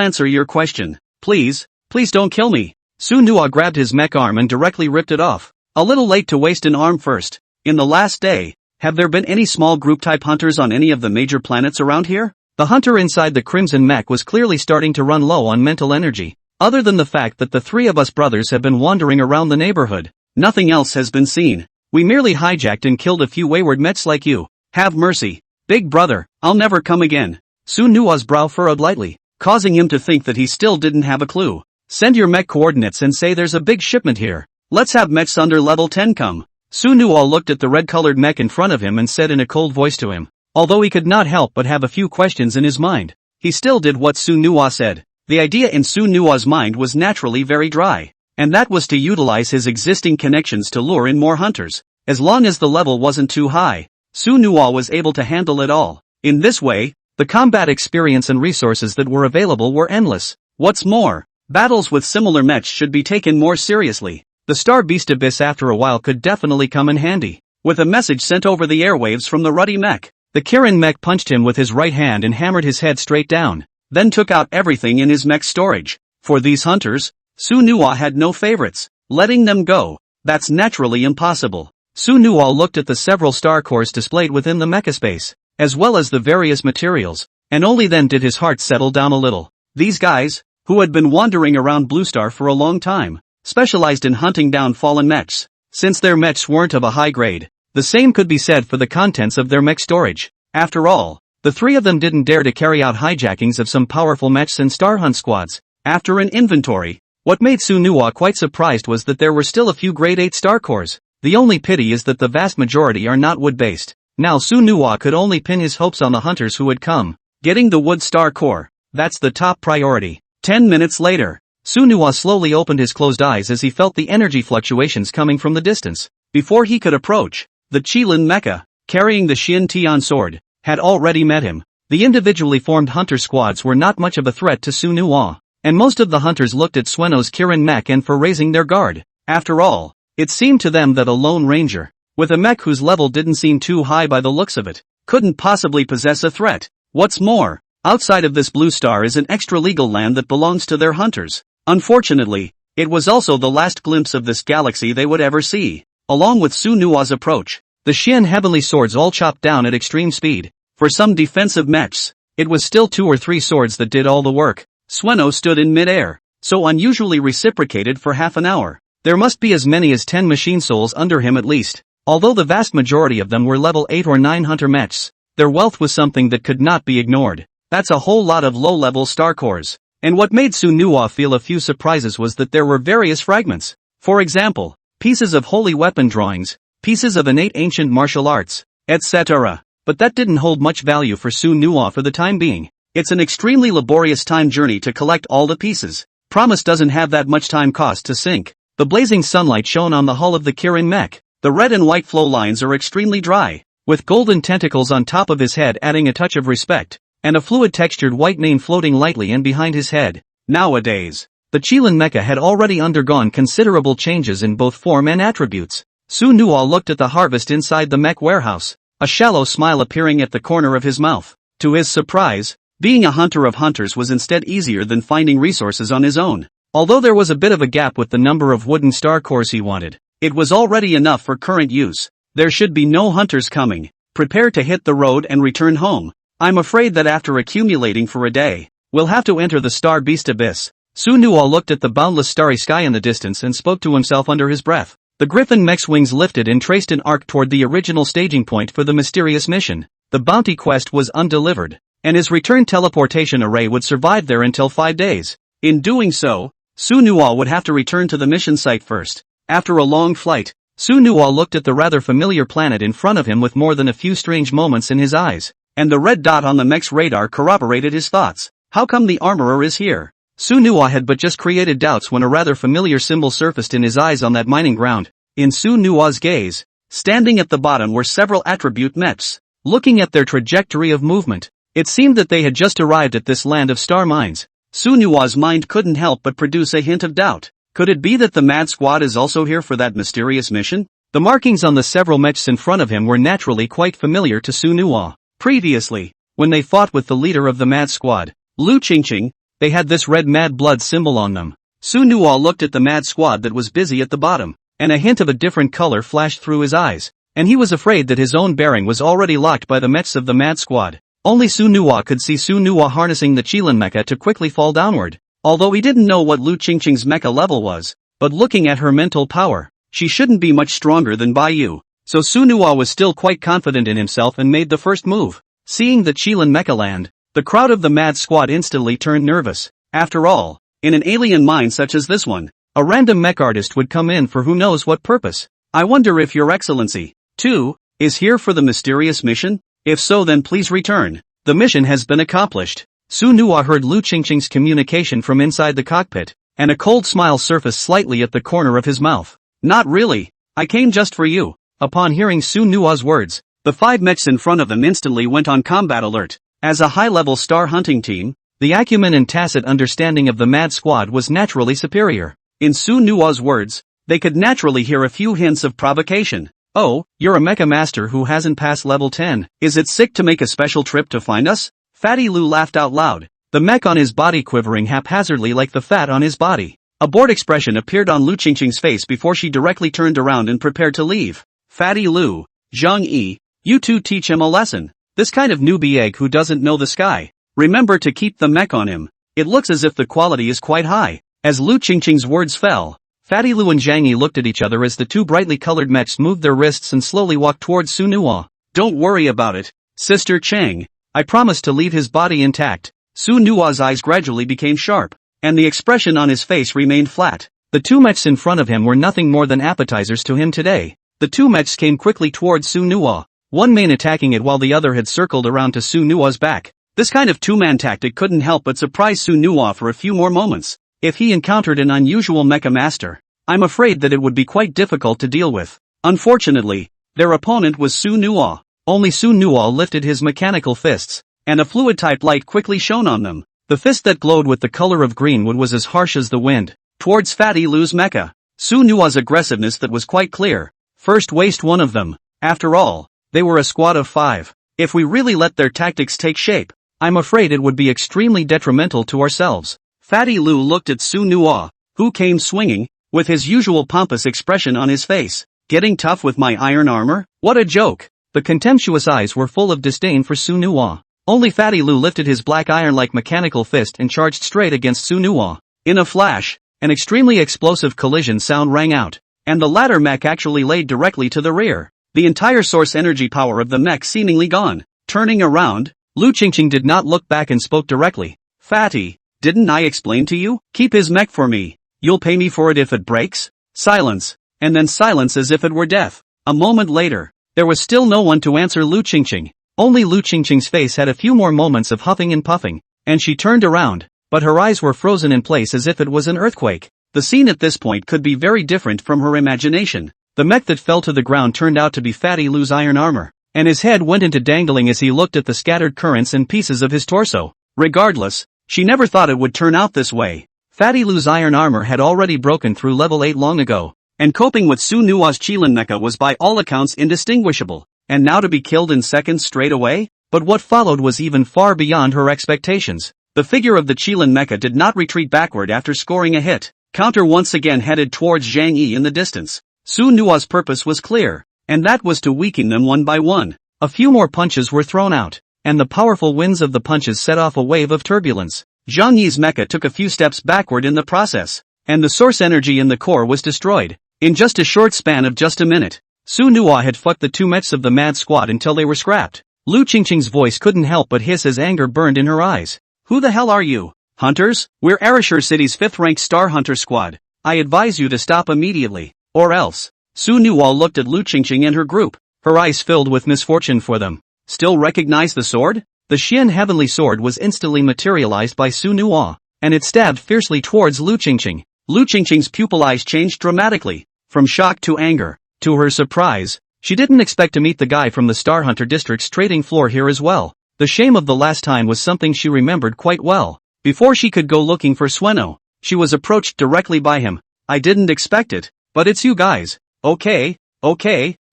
answer your question. Please don't kill me. Su Nua grabbed his mech arm and directly ripped it off. A little late to waste an arm first. In the last day, have there been any small group-type hunters on any of the major planets around here? The hunter inside the Crimson Mech was clearly starting to run low on mental energy. Other than the fact that the three of us brothers have been wandering around the neighborhood, nothing else has been seen. We merely hijacked and killed a few wayward mechs like you. Have mercy. Big brother, I'll never come again. Su Nua's brow furrowed lightly, causing him to think that he still didn't have a clue. Send your mech coordinates and say there's a big shipment here. Let's have mechs under level 10 come. Su Nua looked at the red-colored mech in front of him and said in a cold voice to him. Although he could not help but have a few questions in his mind, he still did what Su Nua said. The idea in Su Nua's mind was naturally very dry, and that was to utilize his existing connections to lure in more hunters. As long as the level wasn't too high, Su Nua was able to handle it all. In this way, the combat experience and resources that were available were endless. What's more, battles with similar mechs should be taken more seriously. The Star Beast Abyss after a while could definitely come in handy. With a message sent over the airwaves from the ruddy mech, the Kirin mech punched him with his right hand and hammered his head straight down, then took out everything in his mech storage. For these hunters, Su Nua had no favorites. Letting them go, that's naturally impossible. Su Nua looked at the several star cores displayed within the mecha space, as well as the various materials, and only then did his heart settle down a little. These guys, who had been wandering around Blue Star for a long time, specialized in hunting down fallen mechs. Since their mechs weren't of a high grade, the same could be said for the contents of their mech storage. After all, the three of them didn't dare to carry out hijackings of some powerful mechs and star hunt squads. After an inventory, what made Su Nua quite surprised was that there were still a few grade 8 star cores. The only pity is that the vast majority are not wood-based. Now Su Nua could only pin his hopes on the hunters who had come. Getting the wood star core, that's the top priority. 10 minutes later, Su Nua slowly opened his closed eyes as he felt the energy fluctuations coming from the distance. Before he could approach, the Qilin Mecha, carrying the Xian Tian sword, had already met him. The individually formed hunter squads were not much of a threat to Su Nua, and most of the hunters looked at Sueno's Kirin mech and for raising their guard. After all, it seemed to them that a lone ranger, with a mech whose level didn't seem too high by the looks of it, couldn't possibly possess a threat. What's more, outside of this blue star is an extra-legal land that belongs to their hunters. Unfortunately, it was also the last glimpse of this galaxy they would ever see. Along with Su Nua's approach, the Xian heavenly swords all chopped down at extreme speed. For some defensive mechs, it was still 2 or 3 swords that did all the work. Sueno stood in mid-air, so unusually reciprocated for half an hour. There must be as many as 10 machine souls under him at least. Although the vast majority of them were level 8 or 9 hunter mechs, their wealth was something that could not be ignored. That's a whole lot of low-level star cores. And what made Su Nua feel a few surprises was that there were various fragments. For example, pieces of holy weapon drawings, pieces of innate ancient martial arts, etc. But that didn't hold much value for Su Nua for the time being. It's an extremely laborious time journey to collect all the pieces. Promise doesn't have that much time cost to sink. The blazing sunlight shone on the hull of the Kirin mech. The red and white flow lines are extremely dry, with golden tentacles on top of his head adding a touch of respect, and a fluid-textured white mane floating lightly in behind his head. Nowadays, the Qilin Mecha had already undergone considerable changes in both form and attributes. Su Nua looked at the harvest inside the mech warehouse, a shallow smile appearing at the corner of his mouth. To his surprise, being a hunter of hunters was instead easier than finding resources on his own. Although there was a bit of a gap with the number of wooden star cores he wanted, it was already enough for current use. There should be no hunters coming. Prepare to hit the road and return home. I'm afraid that after accumulating for a day, we'll have to enter the star beast abyss. Su Nuo looked at the boundless starry sky in the distance and spoke to himself under his breath. The Griffin mech's wings lifted and traced an arc toward the original staging point for the mysterious mission. The bounty quest was undelivered, and his return teleportation array would survive there until 5 days. In doing so, Su Nuo would have to return to the mission site first. After a long flight, Su Nuo looked at the rather familiar planet in front of him with more than a few strange moments in his eyes, and the red dot on the mech's radar corroborated his thoughts. How come the armorer is here? Su Nuo had but just created doubts when a rather familiar symbol surfaced in his eyes on that mining ground. In Su Nuo's gaze, standing at the bottom were several attribute mechs. Looking at their trajectory of movement, it seemed that they had just arrived at this land of star mines. Su Nuo's mind couldn't help but produce a hint of doubt. Could it be that the Mad Squad is also here for that mysterious mission? The markings on the several mechs in front of him were naturally quite familiar to Su Nuo. Previously, when they fought with the leader of the Mad Squad, Lu Qingqing, they had this red mad blood symbol on them. Su Nuo looked at the Mad Squad that was busy at the bottom, and a hint of a different color flashed through his eyes, and he was afraid that his own bearing was already locked by the mechs of the Mad Squad. Only Su Nuo could see Su Nuo harnessing the Qilin mecha to quickly fall downward. Although he didn't know what Lu Qingqing's mecha level was, but looking at her mental power, she shouldn't be much stronger than Bai Yu. So Su Nuo was still quite confident in himself and made the first move. Seeing the Qilin mecha land, the crowd of the Mad Squad instantly turned nervous. After all, in an alien mine such as this one, a random mech artist would come in for who knows what purpose. I wonder if Your Excellency, too, is here for the mysterious mission? If so, then please return. The mission has been accomplished. Su Nuo heard Lu Qingqing's communication from inside the cockpit, and a cold smile surfaced slightly at the corner of his mouth. Not really. I came just for you. Upon hearing Su Nuo's words, the 5 mechs in front of them instantly went on combat alert. As a high-level star hunting team, the acumen and tacit understanding of the Mad Squad was naturally superior. In Su Nuo's words, they could naturally hear a few hints of provocation. Oh, you're a mecha master who hasn't passed level 10. Is it sick to make a special trip to find us? Fatty Lu laughed out loud, the mech on his body quivering haphazardly like the fat on his body. A bored expression appeared on Lu Qingqing's face before she directly turned around and prepared to leave. Fatty Lu, Zhang Yi, you two teach him a lesson. This kind of newbie egg who doesn't know the sky. Remember to keep the mech on him. It looks as if the quality is quite high. As Lu Qingqing's words fell, Fatty Lu and Zhang Yi looked at each other as the two brightly colored mechs moved their wrists and slowly walked towards Su Nuo. Don't worry about it, Sister Chang. I promise to leave his body intact. Su Nuo's eyes gradually became sharp, and the expression on his face remained flat. The 2 mechs in front of him were nothing more than appetizers to him today. The 2 mechs came quickly towards Su Nuo, one main attacking it while the other had circled around to Su Nuo's back. This kind of 2-man tactic couldn't help but surprise Su Nuo for a few more moments. If he encountered an unusual mecha master, I'm afraid that it would be quite difficult to deal with. Unfortunately, their opponent was Su Nuo. Only Su Nuo lifted his mechanical fists, and a fluid-type light quickly shone on them. The fist that glowed with the color of green wood was as harsh as the wind. Towards Fatty Lu's mecha, Su Nuo's aggressiveness that was quite clear. First waste one of them. After all, they were a squad of 5. If we really let their tactics take shape, I'm afraid it would be extremely detrimental to ourselves. Fatty Lu looked at Su Nuo, who came swinging, with his usual pompous expression on his face. Getting tough with my iron armor? What a joke! The contemptuous eyes were full of disdain for Su Nuo. Only Fatty Lu lifted his black iron-like mechanical fist and charged straight against Su Nuo. In a flash, an extremely explosive collision sound rang out, and the latter mech actually laid directly to the rear. The entire source energy power of the mech seemingly gone. Turning around, Lu Qingqing did not look back and spoke directly. Fatty, didn't I explain to you? Keep his mech for me. You'll pay me for it if it breaks? Silence. And then silence as if it were death. A moment later, there was still no one to answer Lu Qingqing. Only Lu Qingqing's face had a few more moments of huffing and puffing, and she turned around, but her eyes were frozen in place as if it was an earthquake. The scene at this point could be very different from her imagination. The mech that fell to the ground turned out to be Fatty Lu's iron armor, and his head went into dangling as he looked at the scattered currents and pieces of his torso. Regardless, she never thought it would turn out this way. Fatty Lu's iron armor had already broken through level 8 long ago, and coping with Su Nuo's Qilin mecha was by all accounts indistinguishable, and now to be killed in seconds straight away? But what followed was even far beyond her expectations. The figure of the Qilin mecha did not retreat backward after scoring a hit. Counter once again headed towards Zhang Yi in the distance. Su Nuo's purpose was clear, and that was to weaken them one by one. A few more punches were thrown out, and the powerful winds of the punches set off a wave of turbulence. Zhang Yi's mecha took a few steps backward in the process, and the source energy in the core was destroyed. In just a short span of just a minute, Su Nuo had fucked the two mechs of the mad squad until they were scrapped. Lu Qingqing's voice couldn't help but hiss as anger burned in her eyes. Who the hell are you? Hunters? We're Arashur City's 5th-ranked Star Hunter squad. I advise you to stop immediately, or else. Su Nuo looked at Lu Qingqing and her group, her eyes filled with misfortune for them. Still recognize the sword? The Xian Heavenly Sword was instantly materialized by Su Nuo, and it stabbed fiercely towards Lu Qingqing. Lu Qingqing's pupil eyes changed dramatically, from shock to anger. To her surprise, she didn't expect to meet the guy from the Star Hunter District's trading floor here as well. The shame of the last time was something she remembered quite well. Before she could go looking for Sueno, she was approached directly by him. I didn't expect it, but it's you guys. Okay.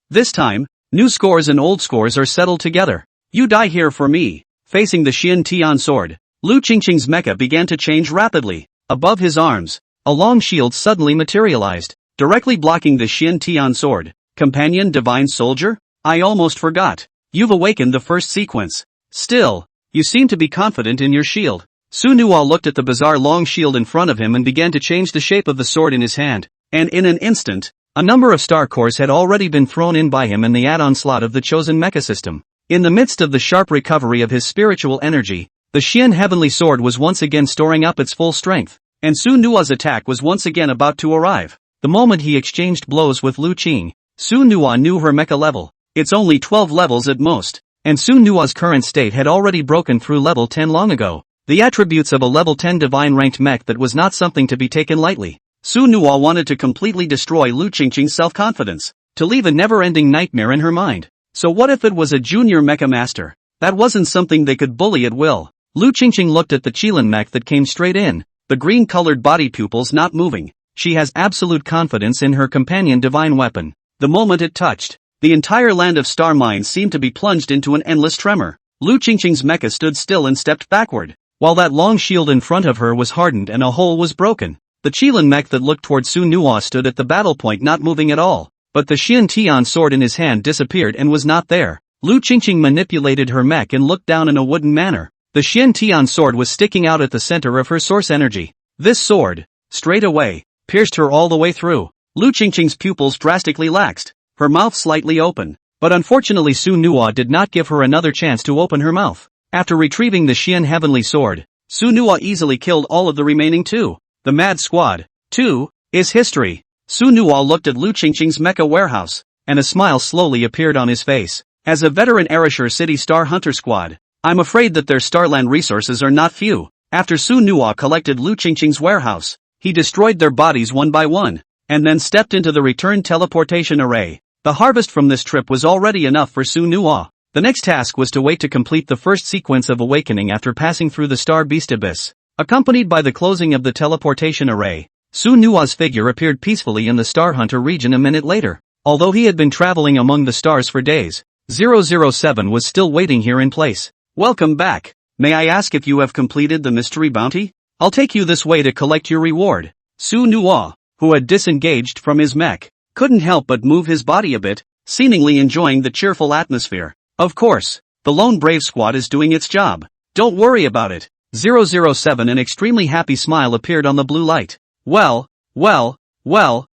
This time, new scores and old scores are settled together. You die here for me. Facing the Xian Tian sword, Lu Qingqing's mecha began to change rapidly. Above his arms, a long shield suddenly materialized, directly blocking the Xian Tian sword. Companion Divine Soldier? I almost forgot. You've awakened the first sequence. Still, you seem to be confident in your shield. Su Nuo looked at the bizarre long shield in front of him and began to change the shape of the sword in his hand, and in an instant, a number of star cores had already been thrown in by him in the add-on slot of the chosen mecha system. In the midst of the sharp recovery of his spiritual energy, the Xian Heavenly Sword was once again storing up its full strength, and Su Nuo's attack was once again about to arrive. The moment he exchanged blows with Lu Qing, Su Nuo knew her mecha level. It's only 12 levels at most, and Su Nuo's current state had already broken through level 10 long ago. The attributes of a level 10 divine ranked mech that was not something to be taken lightly. Su Nuo wanted to completely destroy Lu Qingqing's self-confidence, to leave a never-ending nightmare in her mind. So what if it was a junior mecha master? That wasn't something they could bully at will. Lu Qingqing looked at the Qilin mech that came straight in, the green-colored body pupils not moving. She has absolute confidence in her companion divine weapon. The moment it touched, the entire land of star mines seemed to be plunged into an endless tremor. Lu Qingqing's mecha stood still and stepped backward, while that long shield in front of her was hardened and a hole was broken. The Qilin mech that looked toward Su Nuo stood at the battle point not moving at all, but the Xian Tian sword in his hand disappeared and was not there. Lu Qingqing manipulated her mech and looked down in a wooden manner. The Xian Tian sword was sticking out at the center of her source energy. This sword, straight away, pierced her all the way through. Lu Qingqing's pupils drastically laxed, her mouth slightly open, but unfortunately Su Nuo did not give her another chance to open her mouth. After retrieving the Xian Heavenly Sword, Su Nuo easily killed all of the remaining two. The Mad Squad, too, is history. Su Nuo looked at Lu Qingqing's mecha warehouse, and a smile slowly appeared on his face. As a veteran Arashur City Star Hunter squad, I'm afraid that their Starland resources are not few. After Su Nuo collected Lu Qingqing's warehouse, he destroyed their bodies one by one, and then stepped into the return teleportation array. The harvest from this trip was already enough for Su Nuo. The next task was to wait to complete the first sequence of awakening after passing through the Star Beast Abyss. Accompanied by the closing of the teleportation array, Su Nuo's figure appeared peacefully in the Star Hunter region a minute later. Although he had been traveling among the stars for days, 007 was still waiting here in place. Welcome back. May I ask if you have completed the mystery bounty? I'll take you this way to collect your reward. Su Nuo, who had disengaged from his mech, couldn't help but move his body a bit, seemingly enjoying the cheerful atmosphere. Of course, the Lone Brave Squad is doing its job. Don't worry about it. 007, an extremely happy smile appeared on the blue light. Well,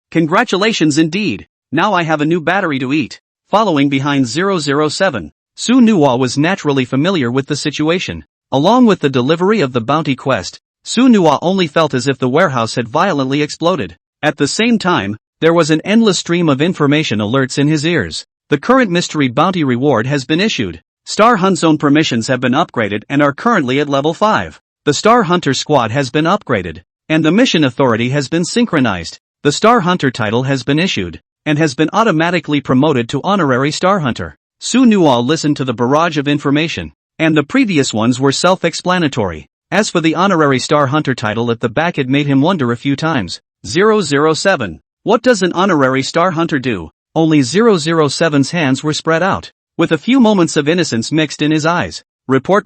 congratulations indeed. Now I have a new battery to eat. Following behind 007, Su Nuo was naturally familiar with the situation. Along with the delivery of the bounty quest, Su Nuo only felt as if the warehouse had violently exploded. At the same time, there was an endless stream of information alerts in his ears. The current mystery bounty reward has been issued. Star Hunt Zone permissions have been upgraded and are currently at level 5. The Star Hunter squad has been upgraded, and the mission authority has been synchronized. The Star Hunter title has been issued, and has been automatically promoted to Honorary Star Hunter. Su Nuo listened to the barrage of information, and the previous ones were self-explanatory. As for the Honorary Star Hunter title at the back, it made him wonder a few times. 007. What does an Honorary Star Hunter do? Only 007's hands were spread out, with a few moments of innocence mixed in his eyes. Report.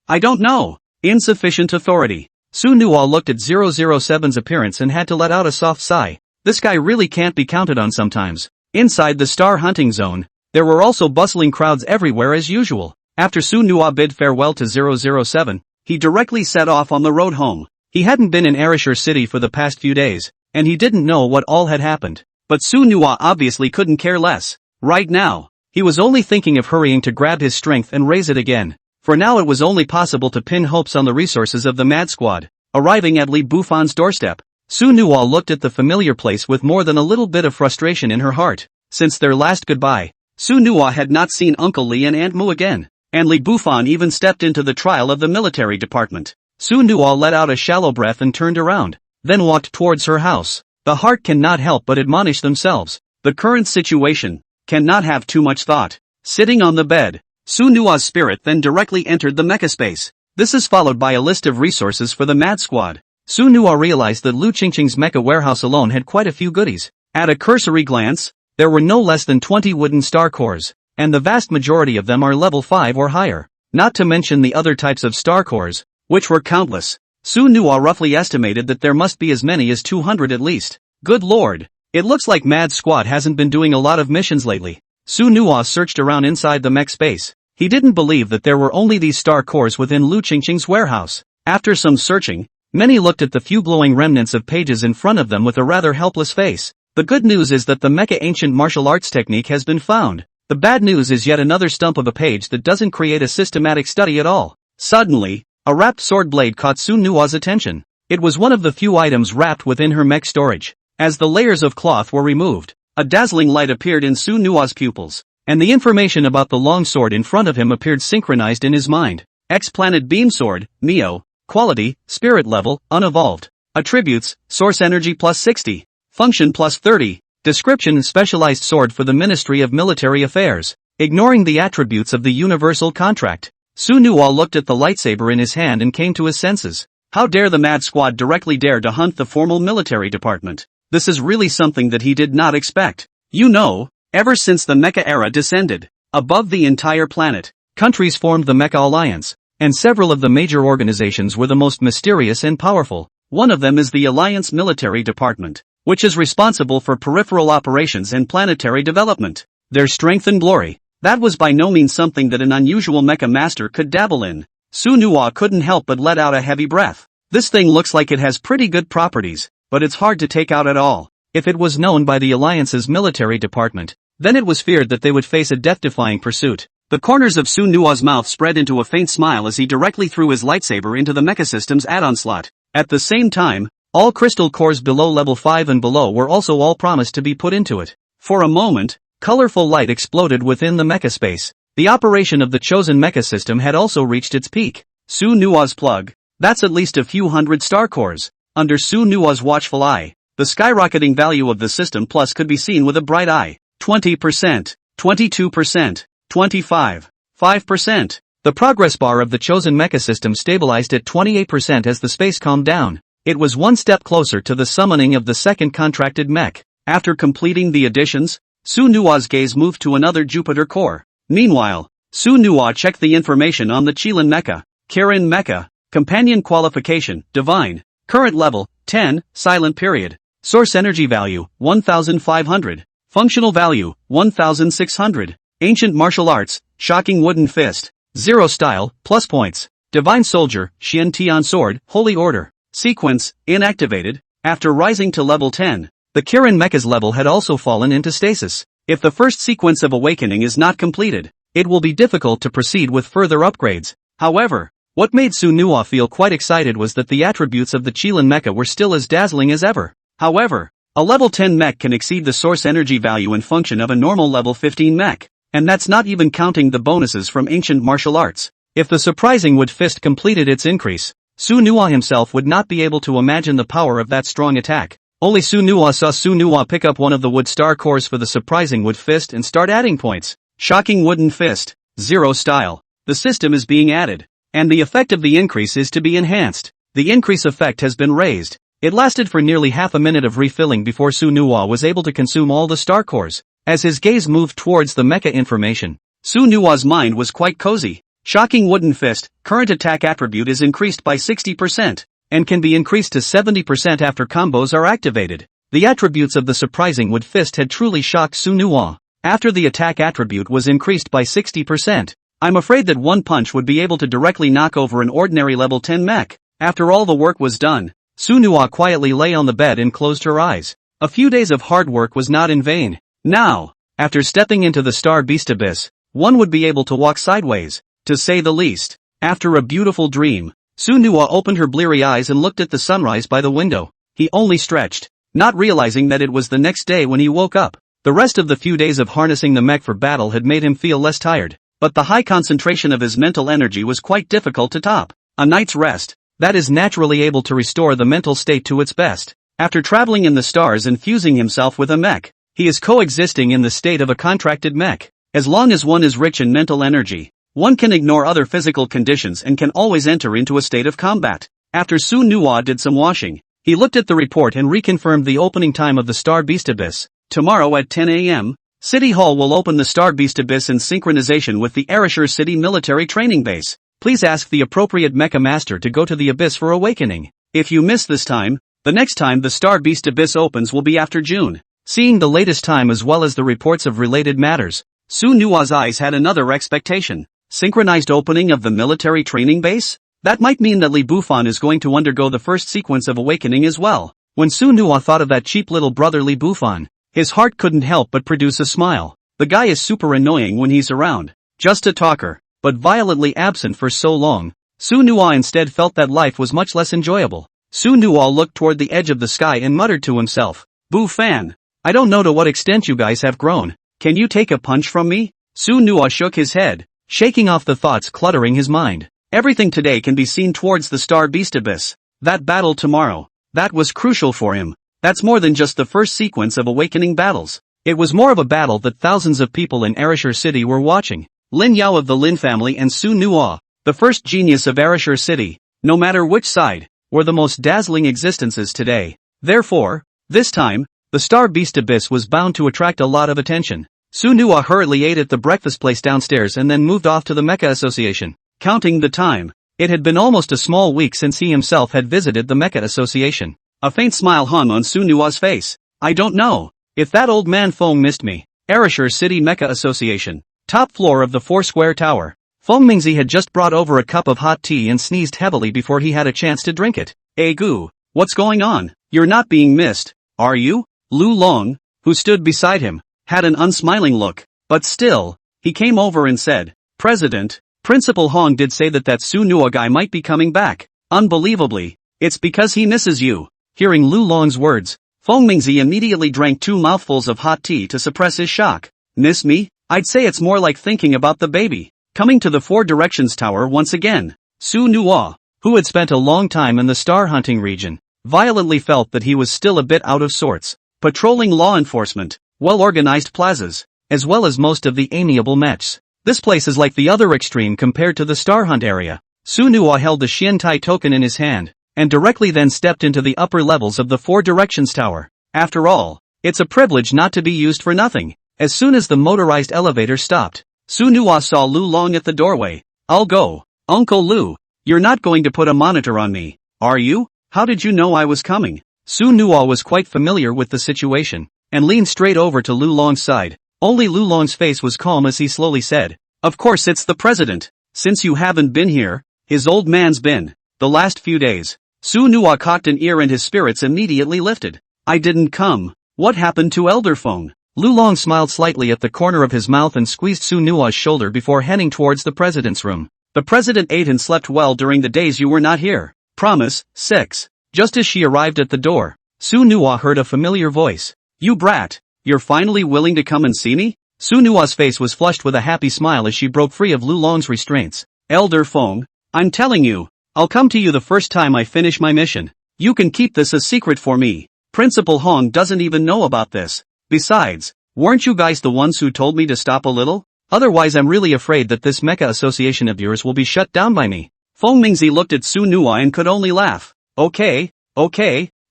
I don't know. Insufficient authority. Su Nuo looked at 007's appearance and had to let out a soft sigh. This guy really can't be counted on sometimes. Inside the Star Hunting Zone, there were also bustling crowds everywhere as usual. After Su Nua bid farewell to 007, he directly set off on the road home. He hadn't been in Arashur City for the past few days, and he didn't know what all had happened. But Su Nua obviously couldn't care less. Right now, he was only thinking of hurrying to grab his strength and raise it again. For now it was only possible to pin hopes on the resources of the Mad Squad. Arriving at Li Buffan's doorstep, Su Nua looked at the familiar place with more than a little bit of frustration in her heart. Since their last goodbye, Su Nua had not seen Uncle Li and Aunt Mu again, and Li Buffan even stepped into the trial of the military department. Su Nua let out a shallow breath and turned around, then walked towards her house. The heart cannot help but admonish themselves. The current situation cannot have too much thought. Sitting on the bed, Su Nua's spirit then directly entered the mecha space. This is followed by a list of resources for the Mad Squad. Su Nua realized that Lu Qingqing's mecha warehouse alone had quite a few goodies. At a cursory glance, there were no less than 20 wooden star cores, and the vast majority of them are level 5 or higher. Not to mention the other types of star cores, which were countless. Su Nua roughly estimated that there must be as many as 200 at least. Good lord, it looks like Mad Squad hasn't been doing a lot of missions lately. Su Nua searched around inside the mech space. He didn't believe that there were only these star cores within Lu Qingqing's warehouse. After some searching, many looked at the few glowing remnants of pages in front of them with a rather helpless face. The good news is that the mecha ancient martial arts technique has been found. The bad news is yet another stump of a page that doesn't create a systematic study at all. Suddenly, a wrapped sword blade caught Su Nua's attention. It was one of the few items wrapped within her mech storage. As the layers of cloth were removed, a dazzling light appeared in Su Nua's pupils, and the information about the long sword in front of him appeared synchronized in his mind. X-Planet Beam Sword, Mio, Quality, Spirit Level, Unevolved. Attributes, Source Energy plus 60. Function plus 30. Description: Specialized sword for the Ministry of Military Affairs. Ignoring the attributes of the Universal Contract, Su Nua looked at the lightsaber in his hand and came to his senses. How dare the Mad Squad directly dare to hunt the formal military department? This is really something that he did not expect. You know, ever since the Mecha era descended above the entire planet, countries formed the Mecha Alliance, and several of the major organizations were the most mysterious and powerful. One of them is the Alliance Military Department, which is responsible for peripheral operations and planetary development. Their strength and glory, that was by no means something that an unusual mecha master could dabble in. Su Nua couldn't help but let out a heavy breath. This thing looks like it has pretty good properties, but it's hard to take out at all. If it was known by the Alliance's military department, then it was feared that they would face a death-defying pursuit. The corners of Su Nua's mouth spread into a faint smile as he directly threw his lightsaber into the mecha system's add-on slot. At the same time, all crystal cores below level 5 and below were also all promised to be put into it. For a moment, colorful light exploded within the mecha space. The operation of the chosen mecha system had also reached its peak. Su Nua's plug. That's at least a few hundred star cores. Under Su Nua's watchful eye, the skyrocketing value of the system plus could be seen with a bright eye. 20%, 22%, 25, 5%. The progress bar of the chosen mecha system stabilized at 28% as the space calmed down. It was one step closer to the summoning of the second contracted mech. After completing the additions, Su Nua's gaze moved to another Jupiter core. Meanwhile, Su Nua checked the information on the Qilin Mecha. Kirin Mecha. Companion qualification, Divine. Current level, 10, silent period. Source energy value, 1500. Functional value, 1600. Ancient martial arts, Shocking Wooden Fist. 0 style, plus points. Divine Soldier, Xian Tian Sword, Holy Order. Sequence, inactivated. After rising to level 10, the Kirin Mecha's level had also fallen into stasis. If the first sequence of awakening is not completed, it will be difficult to proceed with further upgrades. However, what made Su Nua feel quite excited was that the attributes of the Qilin Mecha were still as dazzling as ever. However, a level 10 mech can exceed the source energy value and function of a normal level 15 mech, and that's not even counting the bonuses from ancient martial arts. If the surprising wood fist completed its increase, Su Nua himself would not be able to imagine the power of that strong attack. Only Su Nua saw Su Nua pick up one of the wood star cores for the surprising wood fist and start adding points. Shocking Wooden Fist, 0 style. The system is being added, and the effect of the increase is to be enhanced. The increase effect has been raised. It lasted for nearly half a minute of refilling before Su Nua was able to consume all the star cores. As his gaze moved towards the mecha information, Su Nua's mind was quite cozy. Shocking Wooden Fist, current attack attribute is increased by 60%, and can be increased to 70% after combos are activated. The attributes of the surprising wood fist had truly shocked Su Nua. After the attack attribute was increased by 60%, I'm afraid that one punch would be able to directly knock over an ordinary level 10 mech. After all the work was done, Sunhwa quietly lay on the bed and closed her eyes. A few days of hard work was not in vain. Now, after stepping into the Star Beast Abyss, one would be able to walk sideways, to say the least. After a beautiful dream, Sunhwa opened her bleary eyes and looked at the sunrise by the window. He only stretched, not realizing that it was the next day when he woke up. The rest of the few days of harnessing the mech for battle had made him feel less tired, but the high concentration of his mental energy was quite difficult to top. A night's rest, that is naturally able to restore the mental state to its best. After traveling in the stars and fusing himself with a mech, he is coexisting in the state of a contracted mech. As long as one is rich in mental energy, one can ignore other physical conditions and can always enter into a state of combat. After Sunhwa did some washing, he looked at the report and reconfirmed the opening time of the Star Beast Abyss. Tomorrow at 10 a.m., City Hall will open the Star Beast Abyss in synchronization with the Ereshur City Military Training Base. Please ask the appropriate Mecha Master to go to the Abyss for awakening. If you miss this time, the next time the Star Beast Abyss opens will be after June. Seeing the latest time as well as the reports of related matters, Sunhwa's eyes had another expectation. Synchronized opening of the military training base? That might mean that Li Bufan is going to undergo the first sequence of awakening as well. When Sunhwa thought of that cheap little brother Li Bufan, his heart couldn't help but produce a smile. The guy is super annoying when he's around. Just a talker, but violently absent for so long. Sunhwa instead felt that life was much less enjoyable. Sunhwa looked toward the edge of the sky and muttered to himself, "Bufan, I don't know to what extent you guys have grown. Can you take a punch from me?" Sunhwa shook his head, shaking off the thoughts cluttering his mind. Everything today can be seen towards the Star Beast Abyss. That battle tomorrow, that was crucial for him. That's more than just the first sequence of awakening battles. It was more of a battle that thousands of people in Ereshur City were watching. Lin Yao of the Lin family and Sunhwa, the first genius of Ereshur City, no matter which side, were the most dazzling existences today. Therefore, this time, the Star Beast Abyss was bound to attract a lot of attention. Sunhwa hurriedly ate at the breakfast place downstairs and then moved off to the Mecha Association. Counting the time, it had been almost a small week since he himself had visited the Mecha Association. A faint smile hung on Sunhwa's face. I don't know if that old man Feng missed me. Ereshur City Mecha Association, top floor of the Four-Square Tower. Feng Mingzi had just brought over a cup of hot tea and sneezed heavily before he had a chance to drink it. "Hey Gu, what's going on? You're not being missed, are you?" Lu Long, who stood beside him, had an unsmiling look, but still, he came over and said, "President, Principal Hong did say that Sunhwa guy might be coming back. Unbelievably, it's because he misses you." Hearing Lu Long's words, Feng Mingzi immediately drank 2 mouthfuls of hot tea to suppress his shock. "Miss me? I'd say it's more like thinking about the baby." Coming to the Four Directions Tower once again, Sunhwa, who had spent a long time in the star hunting region, violently felt that he was still a bit out of sorts. Patrolling law enforcement, well-organized plazas, as well as most of the amiable mechs. This place is like the other extreme compared to the Star Hunt area. Sunhwa held the Xiantai token in his hand, and directly then stepped into the upper levels of the Four Directions Tower. After all, it's a privilege not to be used for nothing. As soon as the motorized elevator stopped, Sunhwa saw Lu Long at the doorway. "I'll go, Uncle Lu. You're not going to put a monitor on me, are you? How did you know I was coming?" Sunhwa was quite familiar with the situation, and leaned straight over to Lu Long's side. Only Lu Long's face was calm as he slowly said, "Of course it's the president. Since you haven't been here, his old man's been, the last few days." Sunhwa cocked an ear and his spirits immediately lifted. "I didn't come. What happened to Elder Feng?" Lu Long smiled slightly at the corner of his mouth and squeezed Sunhwa's shoulder before heading towards the president's room. "The president ate and slept well during the days you were not here. Promise." 6. Just as she arrived at the door, Sunhwa heard a familiar voice. "You brat, you're finally willing to come and see me?" Sunhwa's face was flushed with a happy smile as she broke free of Lu Long's restraints. "Elder Feng, I'm telling you, I'll come to you the first time I finish my mission. You can keep this a secret for me. Principal Hong doesn't even know about this. Besides, weren't you guys the ones who told me to stop a little? Otherwise I'm really afraid that this Mecha Association of yours will be shut down by me." Feng Mingzi looked at Sunhwa and could only laugh. Okay,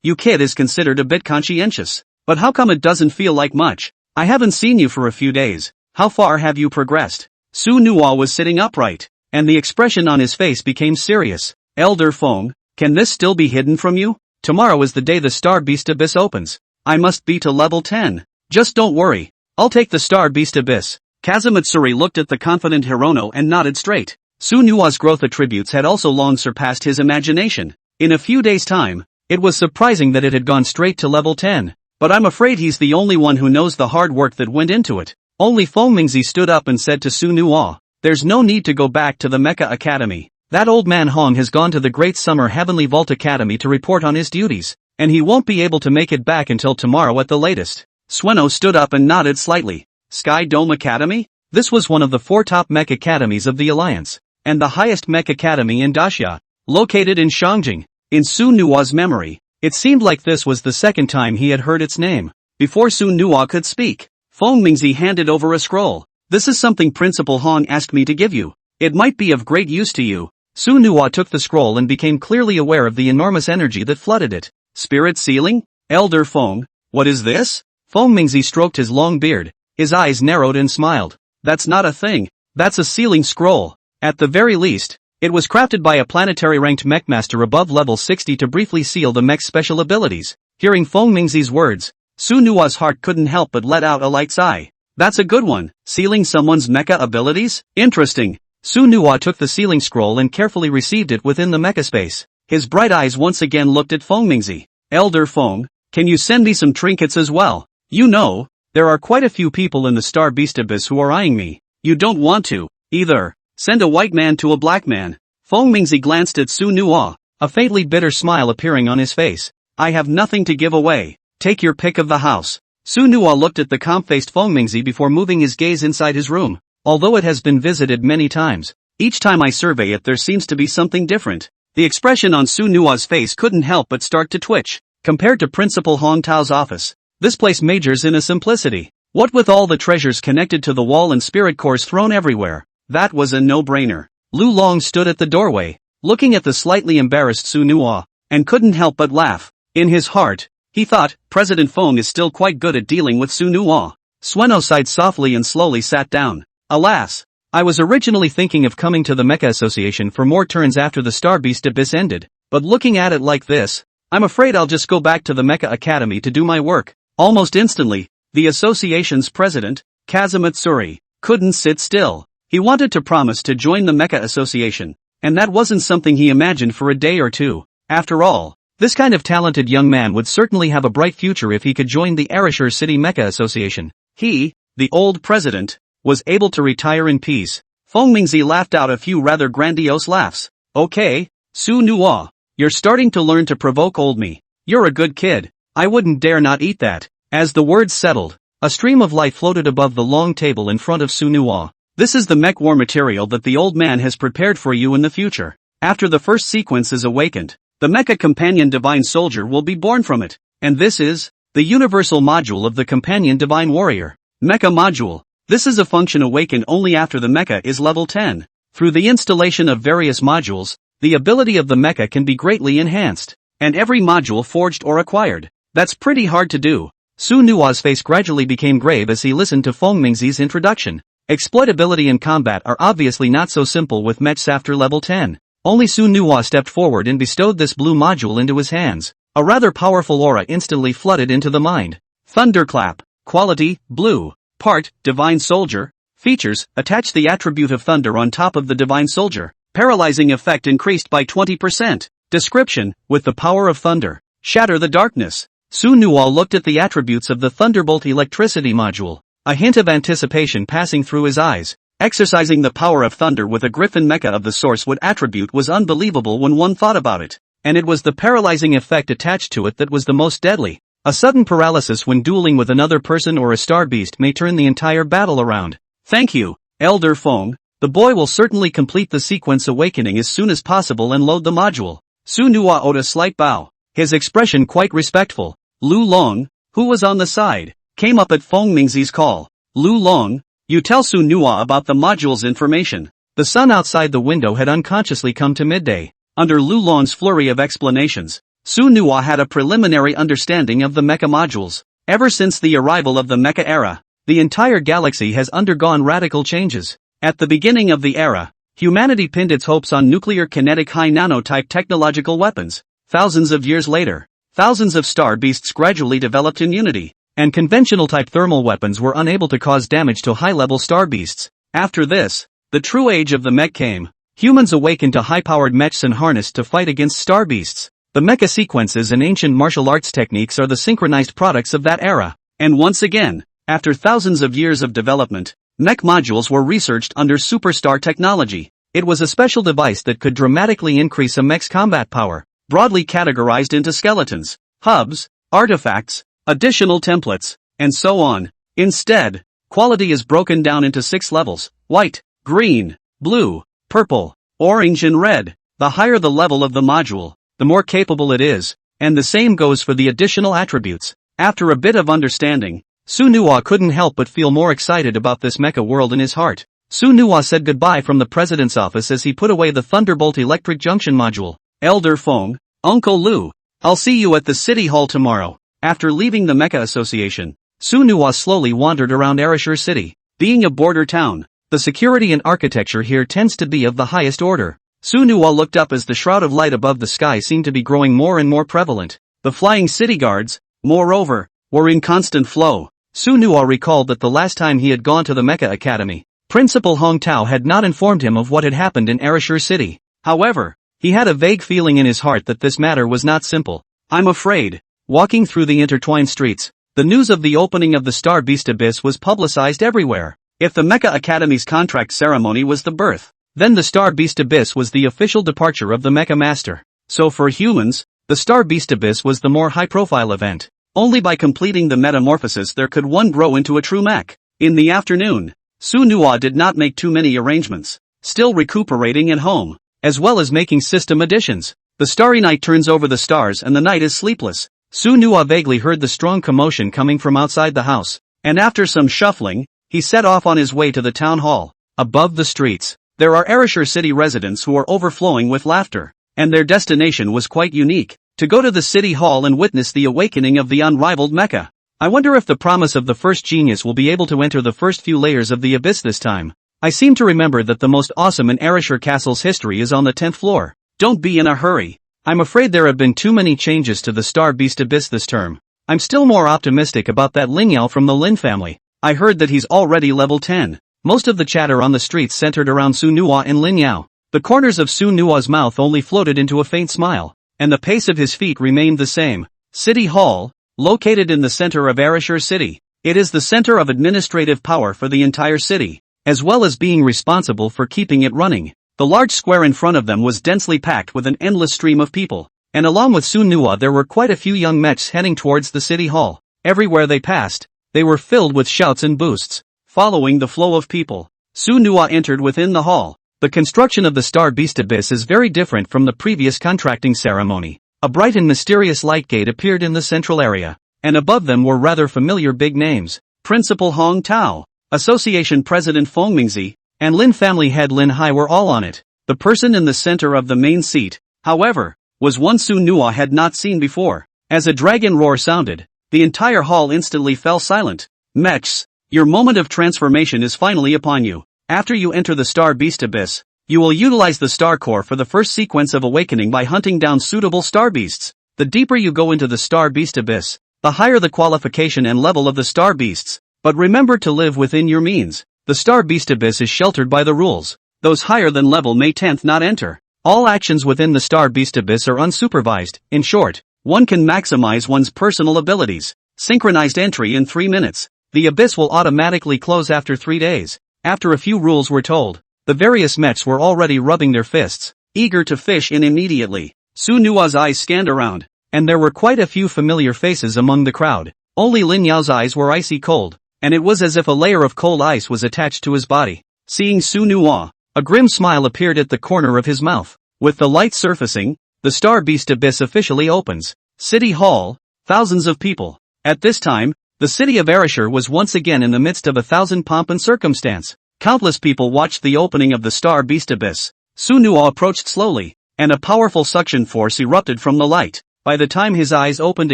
you kid is considered a bit conscientious. But how come it doesn't feel like much? I haven't seen you for a few days. How far have you progressed?" Sunhwa was sitting upright, and the expression on his face became serious. "Elder Feng, can this still be hidden from you? Tomorrow is the day the Star Beast Abyss opens. I must be to level 10. Just don't worry, I'll take the Star Beast Abyss. Kazumatsuri looked at the confident Hirono and nodded straight. Sunuwa's growth attributes had also long surpassed his imagination. In a few days' time, it was surprising that it had gone straight to level 10. But I'm afraid he's the only one who knows the hard work that went into it. Only Fengmingzi stood up and said to Sunuwa, "There's no need to go back to the Mecha Academy. That old man Hong has gone to the Great Summer Heavenly Vault Academy to report on his duties, and he won't be able to make it back until tomorrow at the latest." Sueno stood up and nodded slightly. Sky Dome Academy? This was one of the 4 top mech academies of the Alliance, and the highest mech academy in Daxia, located in Shangjing. In Sunuwa's memory, it seemed like this was the second time he had heard its name. Before Sunuwa could speak, Fengmingzi handed over a scroll. "This is something Principal Hong asked me to give you. It might be of great use to you." Sunuwa took the scroll and became clearly aware of the enormous energy that flooded it. "Spirit Sealing? Elder Feng, what is this?" Fengmingzi stroked his long beard, his eyes narrowed and smiled. "That's not a thing, that's a sealing scroll. At the very least, it was crafted by a planetary-ranked mech master above level 60 to briefly seal the mech's special abilities." Hearing Fengmingzi's words, Sunuwa's heart couldn't help but let out a light sigh. "That's a good one, sealing someone's mecha abilities? Interesting." Sunuwa took the sealing scroll and carefully received it within the mecha space. His bright eyes once again looked at Fengmingzi. "Elder Feng, can you send me some trinkets as well? You know, there are quite a few people in the Star Beast Abyss who are eyeing me." "You don't want to, either. Send a white man to a black man." Fengmingzi glanced at Sunuwa, a faintly bitter smile appearing on his face. "I have nothing to give away. Take your pick of the house." Sunuwa looked at the calm-faced Fengmingzi before moving his gaze inside his room. "Although it has been visited many times, each time I survey it there seems to be something different." The expression on Sunuwa's face couldn't help but start to twitch. Compared to Principal Hong Tao's office, this place majors in a simplicity. What with all the treasures connected to the wall and spirit cores thrown everywhere, that was a no-brainer. Lu Long stood at the doorway, looking at the slightly embarrassed Sunuwa, and couldn't help but laugh. In his heart, he thought, President Feng is still quite good at dealing with Sunuwa. Sueno sighed softly and slowly sat down. "Alas, I was originally thinking of coming to the Mecha Association for more turns after the Star Beast Abyss ended, but looking at it like this, I'm afraid I'll just go back to the Mecha Academy to do my work." Almost instantly, the association's president, Kazumatsuri, couldn't sit still. He wanted to promise to join the Mecha Association, and that wasn't something he imagined for a day or two. After all, this kind of talented young man would certainly have a bright future if he could join the Arashur City Mecha Association. He, the old president, was able to retire in peace. Fengmingzi laughed out a few rather grandiose laughs. "Okay, Sunuwa, you're starting to learn to provoke old me. You're a good kid. I wouldn't dare not eat that." As the words settled, a stream of light floated above the long table in front of Sunuwa. "This is the mech war material that the old man has prepared for you in the future. After the first sequence is awakened, the Mecha Companion Divine Soldier will be born from it. And this is the universal module of the Companion Divine Warrior. Mecha Module. This is a function awakened only after the mecha is level 10. Through the installation of various modules, the ability of the mecha can be greatly enhanced. And every module forged or acquired. That's pretty hard to do." Sunuwa's face gradually became grave as he listened to Fengmingzi's introduction. Exploitability and combat are obviously not so simple with mechs after level 10. Only Sunuwa stepped forward and bestowed this blue module into his hands. A rather powerful aura instantly flooded into the mind. Thunderclap. Quality, blue. Part, Divine Soldier. Features, attach the attribute of thunder on top of the Divine Soldier. Paralyzing effect increased by 20%. Description, with the power of thunder, shatter the darkness. Sunuwa looked at the attributes of the Thunderbolt electricity module, a hint of anticipation passing through his eyes. Exercising the power of thunder with a Griffin mecha of the Sourcewood attribute was unbelievable when one thought about it, and it was the paralyzing effect attached to it that was the most deadly. A sudden paralysis when dueling with another person or a star beast may turn the entire battle around. "Thank you, Elder Feng. The boy will certainly complete the sequence awakening as soon as possible and load the module." Sunuwa owed a slight bow, his expression quite respectful. Lu Long, who was on the side, came up at Fengmingzi's call. "Lu Long, you tell Sunuwa about the module's information." The sun outside the window had unconsciously come to midday. Under Lu Long's flurry of explanations, Sunuwa had a preliminary understanding of the mecha modules. Ever since the arrival of the mecha era, the entire galaxy has undergone radical changes. At the beginning of the era, humanity pinned its hopes on nuclear kinetic high nanotype technological weapons. Thousands of years later, thousands of star beasts gradually developed immunity, and conventional-type thermal weapons were unable to cause damage to high-level star beasts. After this, the true age of the mech came. Humans awakened to high-powered mechs and harnessed to fight against star beasts. The mecha sequences and ancient martial arts techniques are the synchronized products of that era. And once again, after thousands of years of development, mech modules were researched under superstar technology. It was a special device that could dramatically increase a mech's combat power, broadly categorized into skeletons, hubs, artifacts, additional templates, and so on. Instead, quality is broken down into 6 levels: white, green, blue, purple, orange and red. The higher the level of the module, the more capable it is, and the same goes for the additional attributes. After a bit of understanding, Sunhwa couldn't help but feel more excited about this mecha world in his heart. Sunhwa said goodbye from the president's office as he put away the Thunderbolt Electric Junction module. Elder Feng, Uncle Lu, I'll see you at the city hall tomorrow. After leaving the Mecha Association, Sunhwa slowly wandered around Arashur City. Being a border town, the security and architecture here tends to be of the highest order. Sunhwa looked up as the shroud of light above the sky seemed to be growing more and more prevalent. The flying city guards, moreover, were in constant flow. Sunhwa recalled that the last time he had gone to the Mecha Academy, Principal Hong Tao had not informed him of what had happened in Arashur City. However, he had a vague feeling in his heart that this matter was not simple. I'm afraid. Walking through the intertwined streets, the news of the opening of the Star Beast Abyss was publicized everywhere. If the Mecha Academy's contract ceremony was the birth, then the Star Beast Abyss was the official departure of the Mecha Master. So for humans, the Star Beast Abyss was the more high-profile event. Only by completing the metamorphosis there could one grow into a true mech. In the afternoon, Sunhwa did not make too many arrangements, still recuperating at home, as well as making system additions. The starry night turns over the stars and the night is sleepless. Sunhwa vaguely heard the strong commotion coming from outside the house, and after some shuffling, he set off on his way to the town hall. Above the streets, there are Arashur City residents who are overflowing with laughter, and their destination was quite unique, to go to the city hall and witness the awakening of the unrivaled Mecha. I wonder if the promise of the first genius will be able to enter the first few layers of the abyss this time. I seem to remember that the most awesome in Arashur Castle's history is on the 10th floor. Don't be in a hurry. I'm afraid there have been too many changes to the Star Beast Abyss this term. I'm still more optimistic about that Lin Yao from the Lin family. I heard that he's already level 10. Most of the chatter on the streets centered around Sunhwa and Lin Yao. The corners of Sunhwa's mouth only floated into a faint smile, and the pace of his feet remained the same. City Hall, located in the center of Arashur City. It is the center of administrative power for the entire city, as well as being responsible for keeping it running. The large square in front of them was densely packed with an endless stream of people, and along with Sunhwa there were quite a few young mechs heading towards the city hall. Everywhere they passed, they were filled with shouts and boosts. Following the flow of people, Sunhwa entered within the hall. The construction of the Star Beast Abyss is very different from the previous contracting ceremony. A bright and mysterious light gate appeared in the central area, and above them were rather familiar big names: Principal Hong Tao, Association President Feng Mingzi, and Lin family head Lin Hai were all on it. The person in the center of the main seat, however, was one Sunhwa had not seen before. As a dragon roar sounded, the entire hall instantly fell silent. Mechs, your moment of transformation is finally upon you. After you enter the Star Beast Abyss, you will utilize the Star Core for the first sequence of awakening by hunting down suitable Star Beasts. The deeper you go into the Star Beast Abyss, the higher the qualification and level of the Star Beasts. But remember to live within your means. The Star Beast Abyss is sheltered by the rules. Those higher than level may 10th not enter. All actions within the Star Beast Abyss are unsupervised. In short, one can maximize one's personal abilities. Synchronized entry in 3 minutes. The abyss will automatically close after 3 days. After a few rules were told, the various mechs were already rubbing their fists, eager to fish in immediately. Sunhwa's eyes scanned around, and there were quite a few familiar faces among the crowd. Only Lin Yao's eyes were icy cold, and it was as if a layer of cold ice was attached to his body. Seeing Sunhwa, a grim smile appeared at the corner of his mouth. With the light surfacing, the Star Beast Abyss officially opens. City Hall, thousands of people. At this time, the city of Arashur was once again in the midst of 1,000 pomp and circumstance. Countless people watched the opening of the Star Beast Abyss. Sunhwa approached slowly, and a powerful suction force erupted from the light. By the time his eyes opened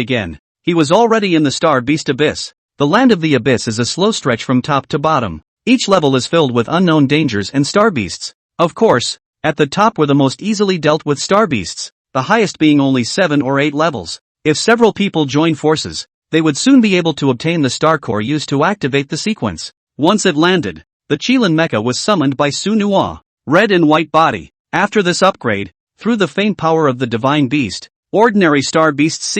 again, he was already in the Star Beast Abyss. The land of the abyss is a slow stretch from top to bottom. Each level is filled with unknown dangers and star beasts. Of course, at the top were the most easily dealt with star beasts, the highest being only 7 or 8 levels. If several people join forces, they would soon be able to obtain the star core used to activate the sequence. Once it landed, the Qilin Mecha was summoned by Su Nuwa, red and white body. After this upgrade, through the faint power of the divine beast, ordinary star beasts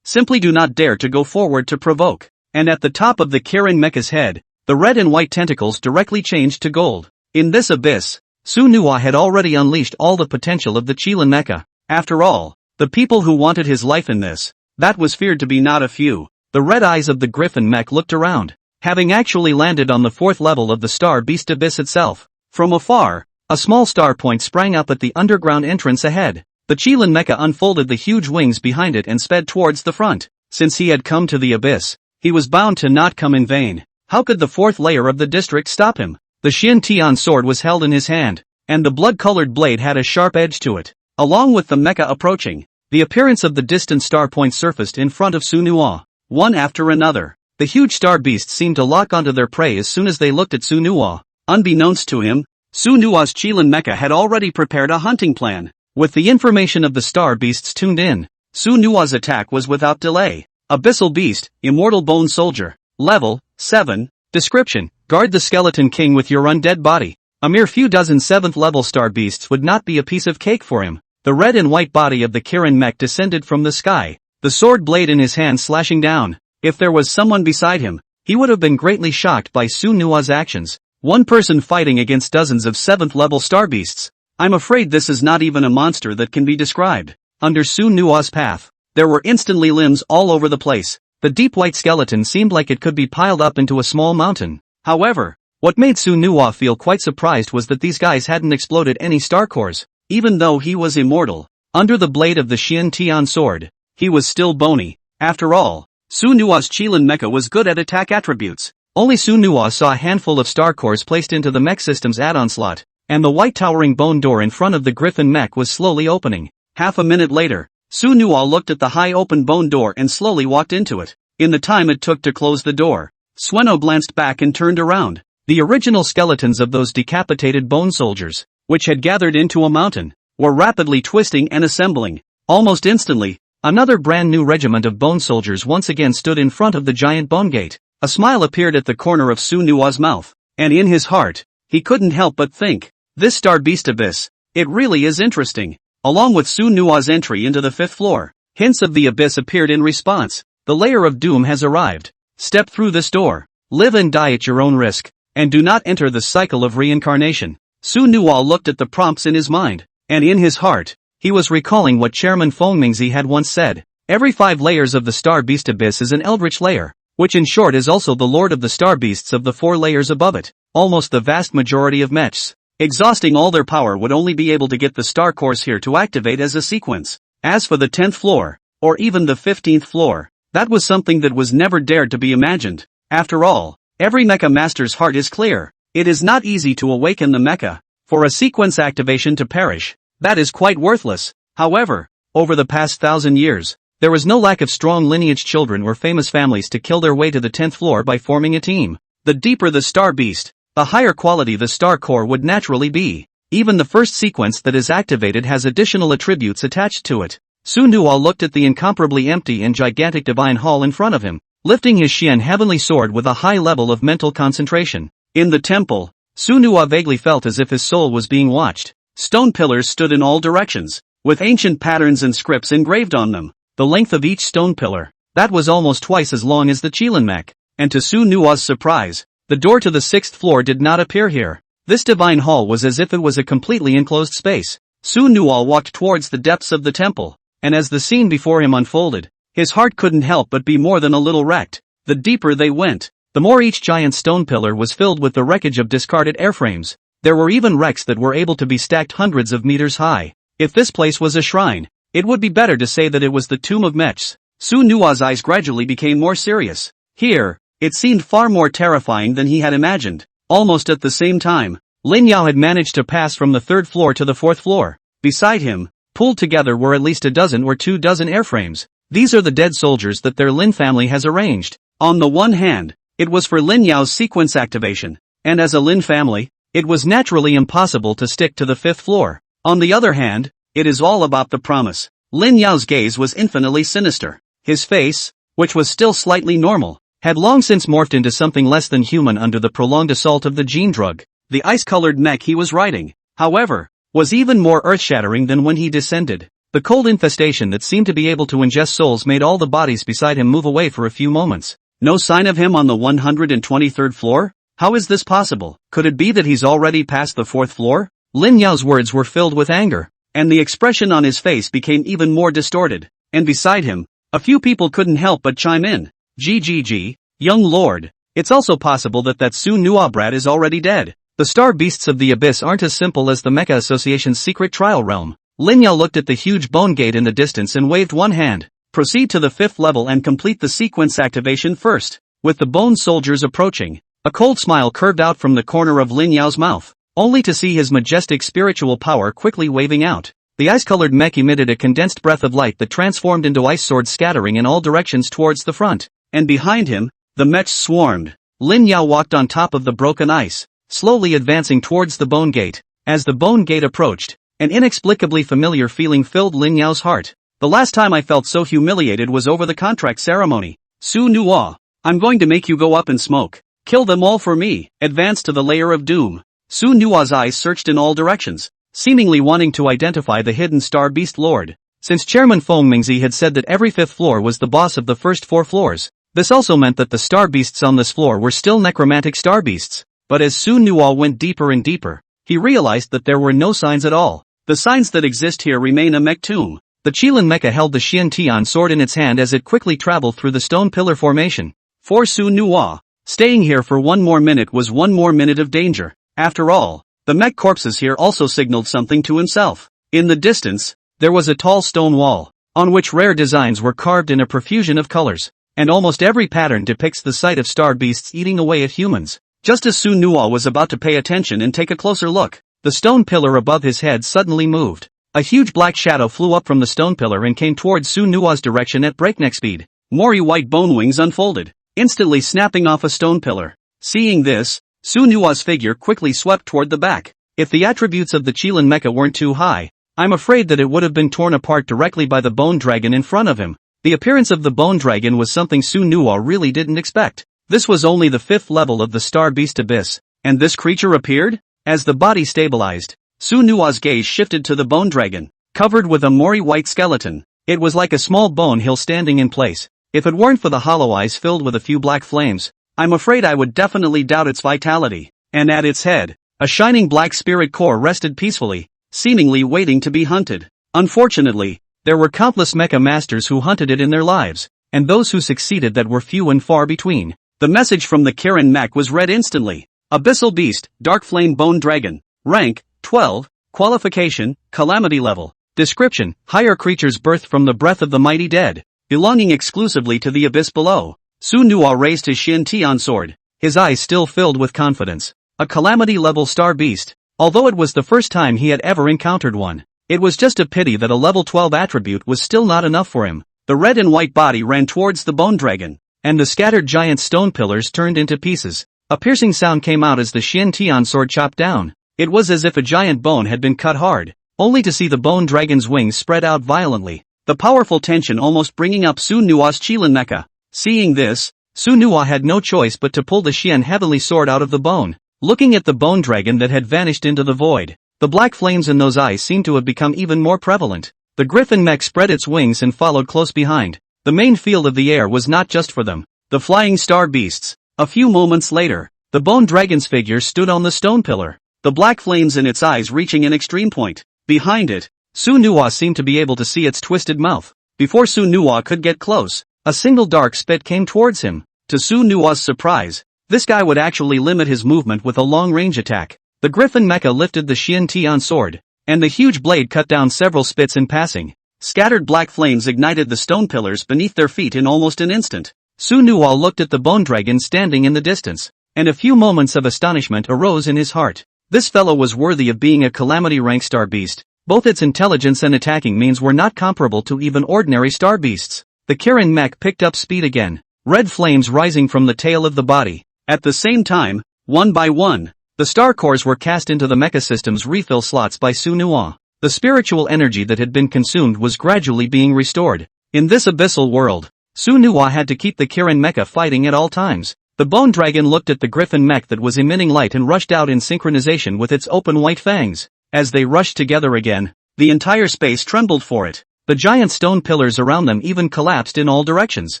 simply do not dare to go forward to provoke. And at the top of the Kirin Mecha's head, the red and white tentacles directly changed to gold. In this abyss, Su Nuwa had already unleashed all the potential of the Qilin Mecha. After all, the people who wanted his life in this, that was feared to be not a few. The red eyes of the Griffin Mech looked around, having actually landed on the 4th level of the star beast abyss itself. From afar, a small star point sprang up at the underground entrance ahead. The Qilin Mecha unfolded the huge wings behind it and sped towards the front. Since he had come to the abyss, he was bound to not come in vain. How could the 4th layer of the district stop him? The Xian Tian sword was held in his hand, and the blood-colored blade had a sharp edge to it. Along with the mecha approaching, the appearance of the distant star point surfaced in front of Su Nuwa. One after another, the huge star beasts seemed to lock onto their prey as soon as they looked at Su Nuwa. Unbeknownst to him, Su Nuwa's Qilin Mecha had already prepared a hunting plan. With the information of the star beasts tuned in, Su Nuwa's attack was without delay. Abyssal Beast, Immortal Bone Soldier, Level 7, Description: guard the Skeleton King with your undead body. A mere few dozen 7th level star beasts would not be a piece of cake for him. The red and white body of the Kirin Mech descended from the sky, the sword blade in his hand slashing down. If there was someone beside him, he would have been greatly shocked by Su Nuwa's actions. One person fighting against dozens of 7th level star beasts. I'm afraid this is not even a monster that can be described. Under Su Nuwa's path, there were instantly limbs all over the place. The deep white skeleton seemed like it could be piled up into a small mountain. However, what made Su Nuwa feel quite surprised was that these guys hadn't exploded any star cores. Even though he was immortal, under the blade of the Xian Tian sword, he was still bony. After all, Su Nuwa's Qilin Mecha was good at attack attributes. Only Su Nuwa saw a handful of star cores placed into the mech system's add-on slot, and the white towering bone door in front of the Griffin Mech was slowly opening. Half a minute later, Su Nuwa looked at the high open bone door and slowly walked into it. In the time it took to close the door, Sueno glanced back and turned around. The original skeletons of those decapitated bone soldiers, which had gathered into a mountain, were rapidly twisting and assembling. Almost instantly, another brand new regiment of bone soldiers once again stood in front of the giant bone gate. A smile appeared at the corner of Su Nuwa's mouth, and in his heart, he couldn't help but think, this star beast abyss, it really is interesting. Along with Su Nuwa's entry into the 5th floor, hints of the abyss appeared in response. The layer of doom has arrived. Step through this door, live and die at your own risk, and do not enter the cycle of reincarnation. Su Nuwa looked at the prompts in his mind, and in his heart, he was recalling what Chairman Fengmingzi had once said. Every 5 layers of the star beast abyss is an eldritch layer, which in short is also the lord of the star beasts of the 4 layers above it. Almost the vast majority of mechs, exhausting all their power, would only be able to get the star cores here to activate as a sequence. As for the 10th floor, or even the 15th floor, that was something that was never dared to be imagined. After all, every mecha master's heart is clear. It is not easy to awaken the mecha. For a sequence activation to perish, that is quite worthless. However, over the past 1,000 years, there was no lack of strong lineage children or famous families to kill their way to the 10th floor by forming a team. The deeper the star beast, the higher quality the star core would naturally be. Even the first sequence that is activated has additional attributes attached to it. Su Nuwa looked at the incomparably empty and gigantic divine hall in front of him, lifting his Xian heavenly sword with a high level of mental concentration. In the temple, Su Nuwa vaguely felt as if his soul was being watched. Stone pillars stood in all directions, with ancient patterns and scripts engraved on them. The length of each stone pillar, that was almost twice as long as the Qilin Mech. And to Su Nuwa's surprise, the door to the 6th floor did not appear here. This divine hall was as if it was a completely enclosed space. Su Nuwa walked towards the depths of the temple, and as the scene before him unfolded, his heart couldn't help but be more than a little wrecked. The deeper they went, the more each giant stone pillar was filled with the wreckage of discarded airframes. There were even wrecks that were able to be stacked hundreds of meters high. If this place was a shrine, it would be better to say that it was the tomb of mechs. Su Nuwa's eyes gradually became more serious. Here, it seemed far more terrifying than he had imagined. Almost at the same time, Lin Yao had managed to pass from the 3rd floor to the 4th floor. Beside him, pulled together were at least a dozen or 2 dozen airframes. These are the dead soldiers that their Lin family has arranged. On the one hand, it was for Lin Yao's sequence activation, and as a Lin family, it was naturally impossible to stick to the 5th floor. On the other hand, it is all about the promise. Lin Yao's gaze was infinitely sinister. His face, which was still slightly normal, had long since morphed into something less than human under the prolonged assault of the gene drug. The ice-colored mech he was riding, however, was even more earth-shattering than when he descended. The cold infestation that seemed to be able to ingest souls made all the bodies beside him move away for a few moments. No sign of him on the 123rd floor? How is this possible? Could it be that he's already past the 4th floor? Lin Yao's words were filled with anger, and the expression on his face became even more distorted. And beside him, a few people couldn't help but chime in. Young lord, it's also possible that Su Nuo brat is already dead. The star beasts of the abyss aren't as simple as the Mecha Association's secret trial realm. Lin Yao looked at the huge bone gate in the distance and waved one hand. Proceed to the 5th level and complete the sequence activation first. With the bone soldiers approaching, a cold smile curved out from the corner of Lin Yao's mouth, only to see his majestic spiritual power quickly waving out. The ice-colored mech emitted a condensed breath of light that transformed into ice swords scattering in all directions towards the front. And behind him, the mechs swarmed. Lin Yao walked on top of the broken ice, slowly advancing towards the bone gate. As the bone gate approached, an inexplicably familiar feeling filled Lin Yao's heart. The last time I felt so humiliated was over the contract ceremony. Su Nuo, I'm going to make you go up in smoke. Kill them all for me. Advance to the layer of doom. Su Nuo's eyes searched in all directions, seemingly wanting to identify the hidden star beast lord. Since Chairman Feng Mingzi had said that every 5th floor was the boss of the first 4 floors, this also meant that the star beasts on this floor were still necromantic star beasts. But as Su Nuo went deeper and deeper, he realized that there were no signs at all. The signs that exist here remain a mech tomb. The Qilin Mecha held the Xian Tian sword in its hand as it quickly traveled through the stone pillar formation. For Su Nuo, staying here for one more minute was one more minute of danger. After all, the mech corpses here also signaled something to himself. In the distance, there was a tall stone wall, on which rare designs were carved in a profusion of colors, and almost every pattern depicts the sight of star beasts eating away at humans. Just as Su Nuo was about to pay attention and take a closer look, the stone pillar above his head suddenly moved. A huge black shadow flew up from the stone pillar and came towards Su Nuo's direction at breakneck speed. Mori white bone wings unfolded, instantly snapping off a stone pillar. Seeing this, Su Nuo's figure quickly swept toward the back. If the attributes of the Qilin Mecha weren't too high, I'm afraid that it would have been torn apart directly by the bone dragon in front of him. The appearance of the bone dragon was something Su Nuo really didn't expect. This was only the 5th level of the star beast abyss, and this creature appeared? As the body stabilized, Su Nuo's gaze shifted to the bone dragon, covered with a Mori white skeleton. It was like a small bone hill standing in place. If it weren't for the hollow eyes filled with a few black flames, I'm afraid I would definitely doubt its vitality. And at its head, a shining black spirit core rested peacefully, seemingly waiting to be hunted. Unfortunately, there were countless mecha masters who hunted it in their lives, and those who succeeded that were few and far between. The message from the Kirin mech was read instantly. Abyssal Beast, Dark Flame Bone Dragon. Rank, 12. Qualification, Calamity Level. Description, higher creatures birthed from the breath of the mighty dead, belonging exclusively to the abyss below. Su Nuo raised his Xian Tian sword, his eyes still filled with confidence. A Calamity Level Star Beast. Although it was the first time he had ever encountered one, it was just a pity that a level 12 attribute was still not enough for him. The red and white body ran towards the bone dragon, and the scattered giant stone pillars turned into pieces. A piercing sound came out as the Xian Tian sword chopped down. It was as if a giant bone had been cut hard, only to see the bone dragon's wings spread out violently, the powerful tension almost bringing up Su Nuo's Qilin Mecha. Seeing this, Su Nuo had no choice but to pull the Xian heavenly sword out of the bone. Looking at the bone dragon that had vanished into the void, the black flames in those eyes seemed to have become even more prevalent. The griffin mech spread its wings and followed close behind. The main field of the air was not just for them, the flying star beasts. A few moments later, the bone dragon's figure stood on the stone pillar, the black flames in its eyes reaching an extreme point. Behind it, Su Nuo seemed to be able to see its twisted mouth. Before Su Nuo could get close, a single dark spit came towards him. To Su Nuo's surprise, this guy would actually limit his movement with a long-range attack. The Griffin Mecha lifted the Xian Tian sword, and the huge blade cut down several spits in passing. Scattered black flames ignited the stone pillars beneath their feet in almost an instant. Su Nuo looked at the bone dragon standing in the distance, and a few moments of astonishment arose in his heart. This fellow was worthy of being a calamity rank star beast. Both its intelligence and attacking means were not comparable to even ordinary star beasts. The Kirin mech picked up speed again, red flames rising from the tail of the body. At the same time, one by one, the star cores were cast into the mecha system's refill slots by Su Nuo. The spiritual energy that had been consumed was gradually being restored. In this abyssal world, Su Nuwa had to keep the Kirin mecha fighting at all times. The bone dragon looked at the griffin mech that was emitting light and rushed out in synchronization with its open white fangs. As they rushed together again, the entire space trembled for it. The giant stone pillars around them even collapsed in all directions,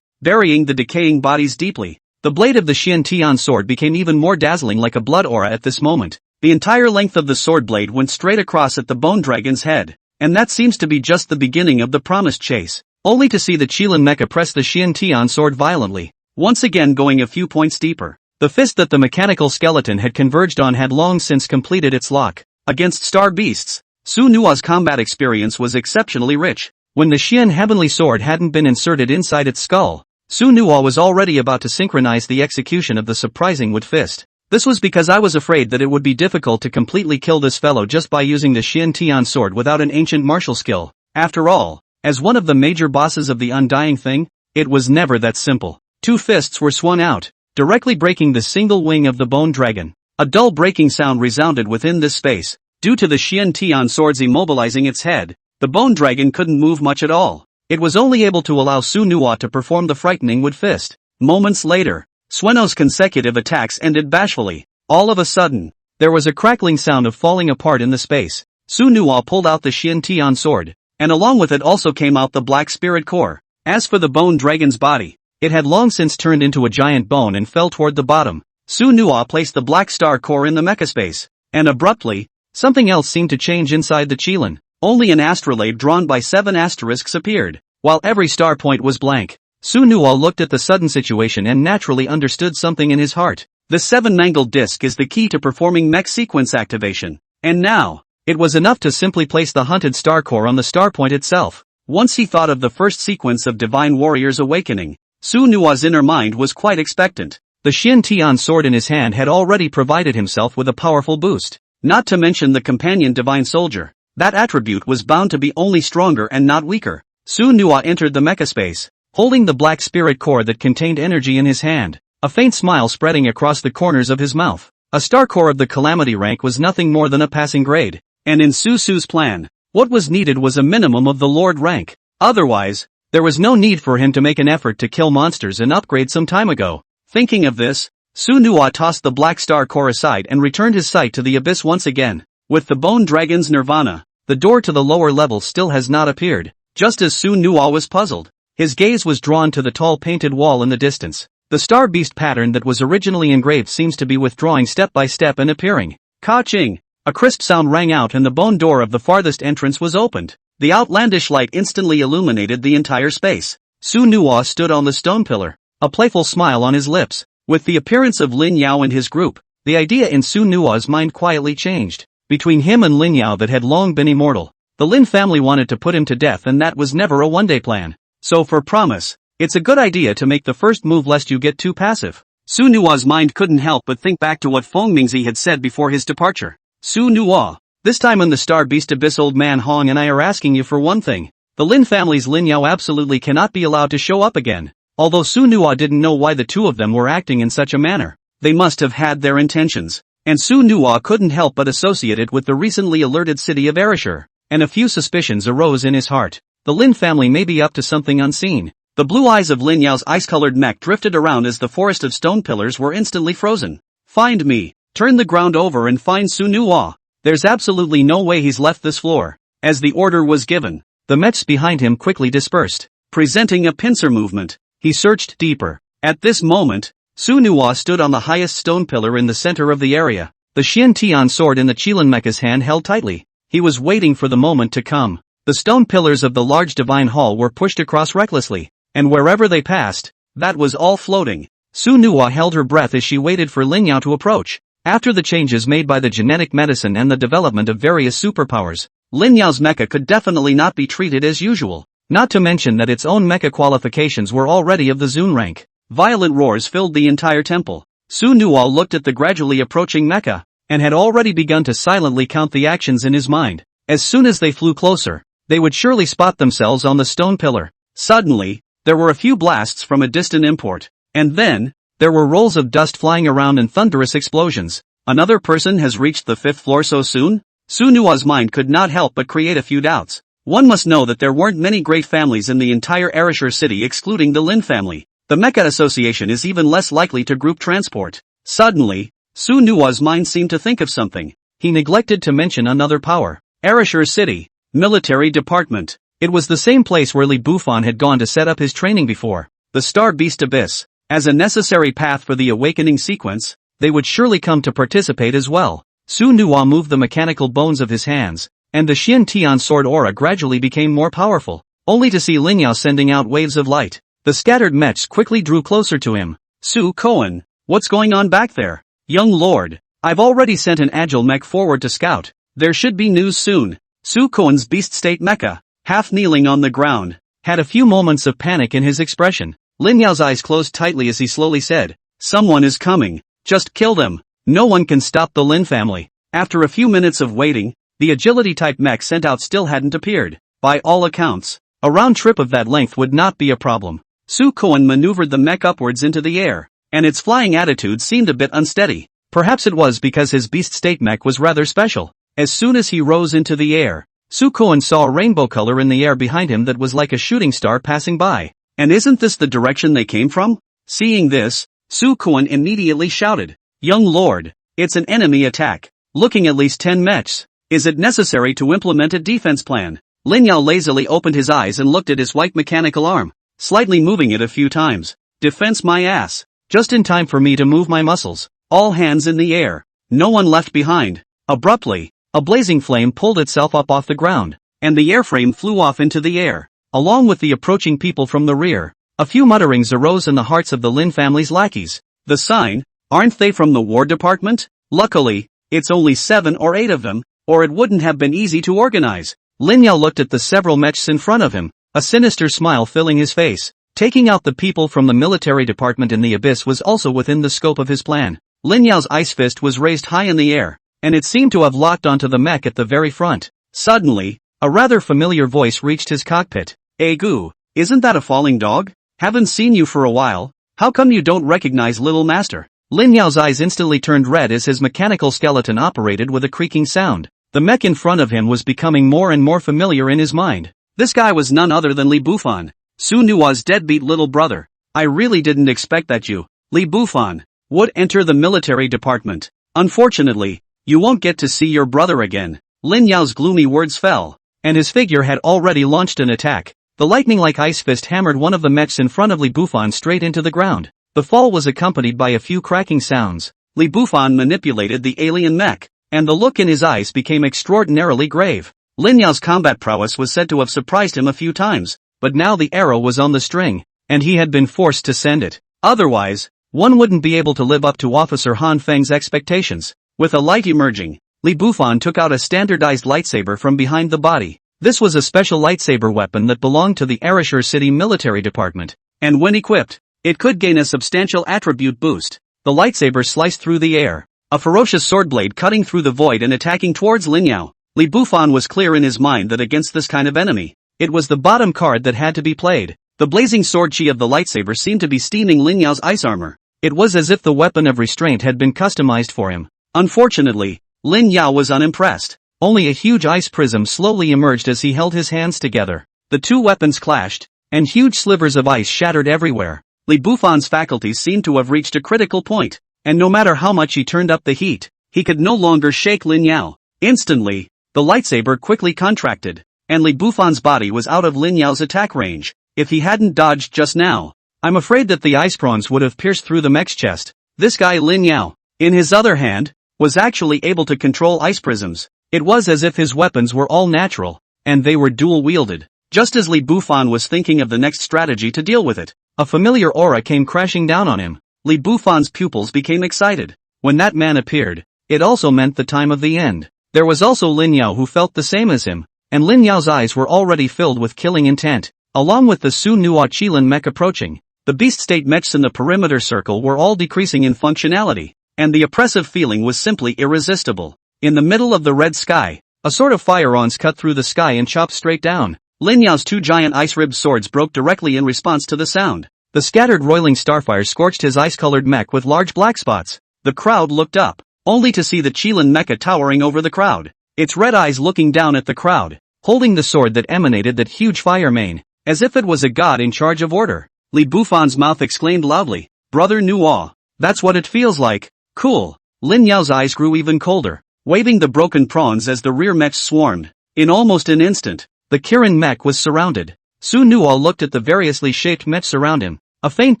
burying the decaying bodies deeply. The blade of the Xian Tian sword became even more dazzling like a blood aura at this moment. The entire length of the sword blade went straight across at the bone dragon's head. And that seems to be just the beginning of the promised chase, only to see the Qilin mecha press the Xian Tian sword violently, once again going a few points deeper. The fist that the mechanical skeleton had converged on had long since completed its lock. Against star beasts, Su Nuwa's combat experience was exceptionally rich. When the Xian heavenly sword hadn't been inserted inside its skull, Su Nuwa was already about to synchronize the execution of the surprising wood fist. This was because I was afraid that it would be difficult to completely kill this fellow just by using the Xian Tian sword without an ancient martial skill. After all, as one of the major bosses of the Undying Thing, it was never that simple. Two fists were swung out, directly breaking the single wing of the bone dragon. A dull breaking sound resounded within this space. Due to the Xian Tian sword's immobilizing its head, the bone dragon couldn't move much at all. It was only able to allow Su Nuwa to perform the frightening wood fist. Moments later, Sueno's consecutive attacks ended bashfully. All of a sudden, there was a crackling sound of falling apart in the space. Su Nuwa pulled out the Xian Tian sword, and along with it also came out the black spirit core. As for the bone dragon's body, it had long since turned into a giant bone and fell toward the bottom. Su Nuwa placed the black star core in the mecha space, and abruptly, something else seemed to change inside the Qilin. Only an astrolabe drawn by 7 asterisks appeared, while every star point was blank. Su Nuwa looked at the sudden situation and naturally understood something in his heart. The 7-mangled disc is the key to performing mech sequence activation. And now, it was enough to simply place the hunted star core on the star point itself. Once he thought of the first sequence of Divine Warrior's awakening, Su Nuwa's inner mind was quite expectant. The Xian Tian sword in his hand had already provided himself with a powerful boost. Not to mention the companion Divine Soldier. That attribute was bound to be only stronger and not weaker. Su Nuwa entered the mecha space, holding the black spirit core that contained energy in his hand, a faint smile spreading across the corners of his mouth. A star core of the Calamity rank was nothing more than a passing grade, and in Su's plan, what was needed was a minimum of the Lord rank. Otherwise, there was no need for him to make an effort to kill monsters and upgrade some time ago. Thinking of this, Su Nuwa tossed the black star core aside and returned his sight to the abyss once again. With the bone dragon's nirvana, the door to the lower level still has not appeared. Just as Su Nuwa was puzzled, his gaze was drawn to the tall painted wall in the distance. The star beast pattern that was originally engraved seems to be withdrawing step by step and appearing. Ka-ching! A crisp sound rang out and the bone door of the farthest entrance was opened. The outlandish light instantly illuminated the entire space. Su Nuwa stood on the stone pillar, a playful smile on his lips. With the appearance of Lin Yao and his group, the idea in Su Nuwa's mind quietly changed. Between him and Lin Yao that had long been immortal, the Lin family wanted to put him to death, and that was never a one-day plan. So for promise, it's a good idea to make the first move lest you get too passive. Su Nuwa's mind couldn't help but think back to what Feng Mingzi had said before his departure. Su Nuwa, this time in the Star Beast Abyss, old man Hong and I are asking you for one thing. The Lin family's Lin Yao absolutely cannot be allowed to show up again. Although Su Nuwa didn't know why the two of them were acting in such a manner, they must have had their intentions. And Su Nuwa couldn't help but associate it with the recently alerted city of Ereshur, and a few suspicions arose in his heart. The Lin family may be up to something unseen. The blue eyes of Lin Yao's ice-colored mech drifted around as the forest of stone pillars were instantly frozen. Find me. Turn the ground over and find Su Nuwa. There's absolutely no way he's left this floor. As the order was given, the mechs behind him quickly dispersed. Presenting a pincer movement, he searched deeper. At this moment, Su Nuwa stood on the highest stone pillar in the center of the area, the Xian Tian sword in the Qilin mecha's hand held tightly. He was waiting for the moment to come. The stone pillars of the large divine hall were pushed across recklessly, and wherever they passed, that was all floating. Su Nuwa held her breath as she waited for Lin Yao to approach. After the changes made by the genetic medicine and the development of various superpowers, Lin Yao's mecha could definitely not be treated as usual, not to mention that its own mecha qualifications were already of the Zun rank. Violent roars filled the entire temple. Su Nuwa looked at the gradually approaching mecha, and had already begun to silently count the actions in his mind. As soon as they flew closer, they would surely spot themselves on the stone pillar. Suddenly, there were a few blasts from a distant import, and then, there were rolls of dust flying around and thunderous explosions. Another person has reached the 5th floor so soon? Su Nuwa's mind could not help but create a few doubts. One must know that there weren't many great families in the entire Ereshur city excluding the Lin family. The Mecha Association is even less likely to group transport. Suddenly, Su Nua's mind seemed to think of something. He neglected to mention another power. Ereshur City, Military Department. It was the same place where Li Bufan had gone to set up his training before. The Star Beast Abyss. As a necessary path for the awakening sequence, they would surely come to participate as well. Su Nua moved the mechanical bones of his hands, and the Xian Tian sword aura gradually became more powerful, only to see Lin Yao sending out waves of light. The scattered mechs quickly drew closer to him. Su Koan, what's going on back there? Young lord, I've already sent an agile mech forward to scout. There should be news soon. Su Koan's beast state mecha, half kneeling on the ground, had a few moments of panic in his expression. Lin Yao's eyes closed tightly as he slowly said, someone is coming, just kill them. No one can stop the Lin family. After a few minutes of waiting, the agility-type mech sent out still hadn't appeared. By all accounts, a round trip of that length would not be a problem. Su Koan maneuvered the mech upwards into the air, and its flying attitude seemed a bit unsteady. Perhaps it was because his beast state mech was rather special. As soon as he rose into the air, Su Koan saw a rainbow color in the air behind him that was like a shooting star passing by. And isn't this the direction they came from? Seeing this, Su Koan immediately shouted, young lord, it's an enemy attack. Looking at least 10 mechs. Is it necessary to implement a defense plan? Lin Yao lazily opened his eyes and looked at his white mechanical arm, slightly moving it a few times. Defense my ass. Just in time for me to move my muscles. All hands in the air. No one left behind. Abruptly, a blazing flame pulled itself up off the ground, and the airframe flew off into the air, along with the approaching people from the rear. A few mutterings arose in the hearts of the Lin family's lackeys. The sign? Aren't they from the War Department? Luckily, it's only 7 or 8 of them, or it wouldn't have been easy to organize. Lin Yao looked at the several mechs in front of him, a sinister smile filling his face. Taking out the people from the military department in the abyss was also within the scope of his plan. Lin Yao's ice fist was raised high in the air, and it seemed to have locked onto the mech at the very front. Suddenly, a rather familiar voice reached his cockpit. Gu, isn't that a falling dog? Haven't seen you for a while. How come you don't recognize Little Master? Lin Yao's eyes instantly turned red as his mechanical skeleton operated with a creaking sound. The mech in front of him was becoming more and more familiar in his mind. This guy was none other than Li Bufan, Su Nua's deadbeat little brother. I really didn't expect that you, Li Bufan, would enter the military department. Unfortunately, you won't get to see your brother again. Lin Yao's gloomy words fell, and his figure had already launched an attack. The lightning-like ice fist hammered one of the mechs in front of Li Bufan straight into the ground. The fall was accompanied by a few cracking sounds. Li Bufan manipulated the alien mech, and the look in his eyes became extraordinarily grave. Lin Yao's combat prowess was said to have surprised him a few times, but now the arrow was on the string, and he had been forced to send it. Otherwise, one wouldn't be able to live up to Officer Han Feng's expectations. With a light emerging, Li Bufan took out a standardized lightsaber from behind the body. This was a special lightsaber weapon that belonged to the Ereshur City Military Department, and when equipped, it could gain a substantial attribute boost. The lightsaber sliced through the air, a ferocious sword blade cutting through the void and attacking towards Lin Yao. Li Bufan was clear in his mind that against this kind of enemy, it was the bottom card that had to be played. The blazing sword chi of the lightsaber seemed to be steaming Lin Yao's ice armor. It was as if the weapon of restraint had been customized for him. Unfortunately, Lin Yao was unimpressed. Only a huge ice prism slowly emerged as he held his hands together. The two weapons clashed, and huge slivers of ice shattered everywhere. Li Bufan's faculties seemed to have reached a critical point, and no matter how much he turned up the heat, he could no longer shake Lin Yao. Instantly, the lightsaber quickly contracted, and Li Bufan's body was out of Lin Yao's attack range. If he hadn't dodged just now, I'm afraid that the ice prawns would have pierced through the mech's chest. This guy Lin Yao, in his other hand, was actually able to control ice prisms. It was as if his weapons were all natural, and they were dual-wielded. Just as Li Bufan was thinking of the next strategy to deal with it, a familiar aura came crashing down on him. Li Bufan's pupils became excited. When that man appeared, it also meant the time of the end. There was also Lin Yao who felt the same as him, and Lin Yao's eyes were already filled with killing intent. Along with the Su Nua Qilin mech approaching, the beast state mechs in the perimeter circle were all decreasing in functionality, and the oppressive feeling was simply irresistible. In the middle of the red sky, a sort of fire-ons cut through the sky and chopped straight down. Lin Yao's two giant ice-ribbed swords broke directly in response to the sound. The scattered roiling starfire scorched his ice-colored mech with large black spots. The crowd looked up, only to see the Qilin mecha towering over the crowd, its red eyes looking down at the crowd. holding the sword that emanated that huge fire mane, as if it was a god in charge of order. Li Bufan's mouth exclaimed loudly, "Brother Nuo, that's what it feels like, cool." Lin Yao's eyes grew even colder, waving the broken prawns as the rear mechs swarmed. In almost an instant, the Kirin mech was surrounded. Su Nuo looked at the variously shaped mechs around him, a faint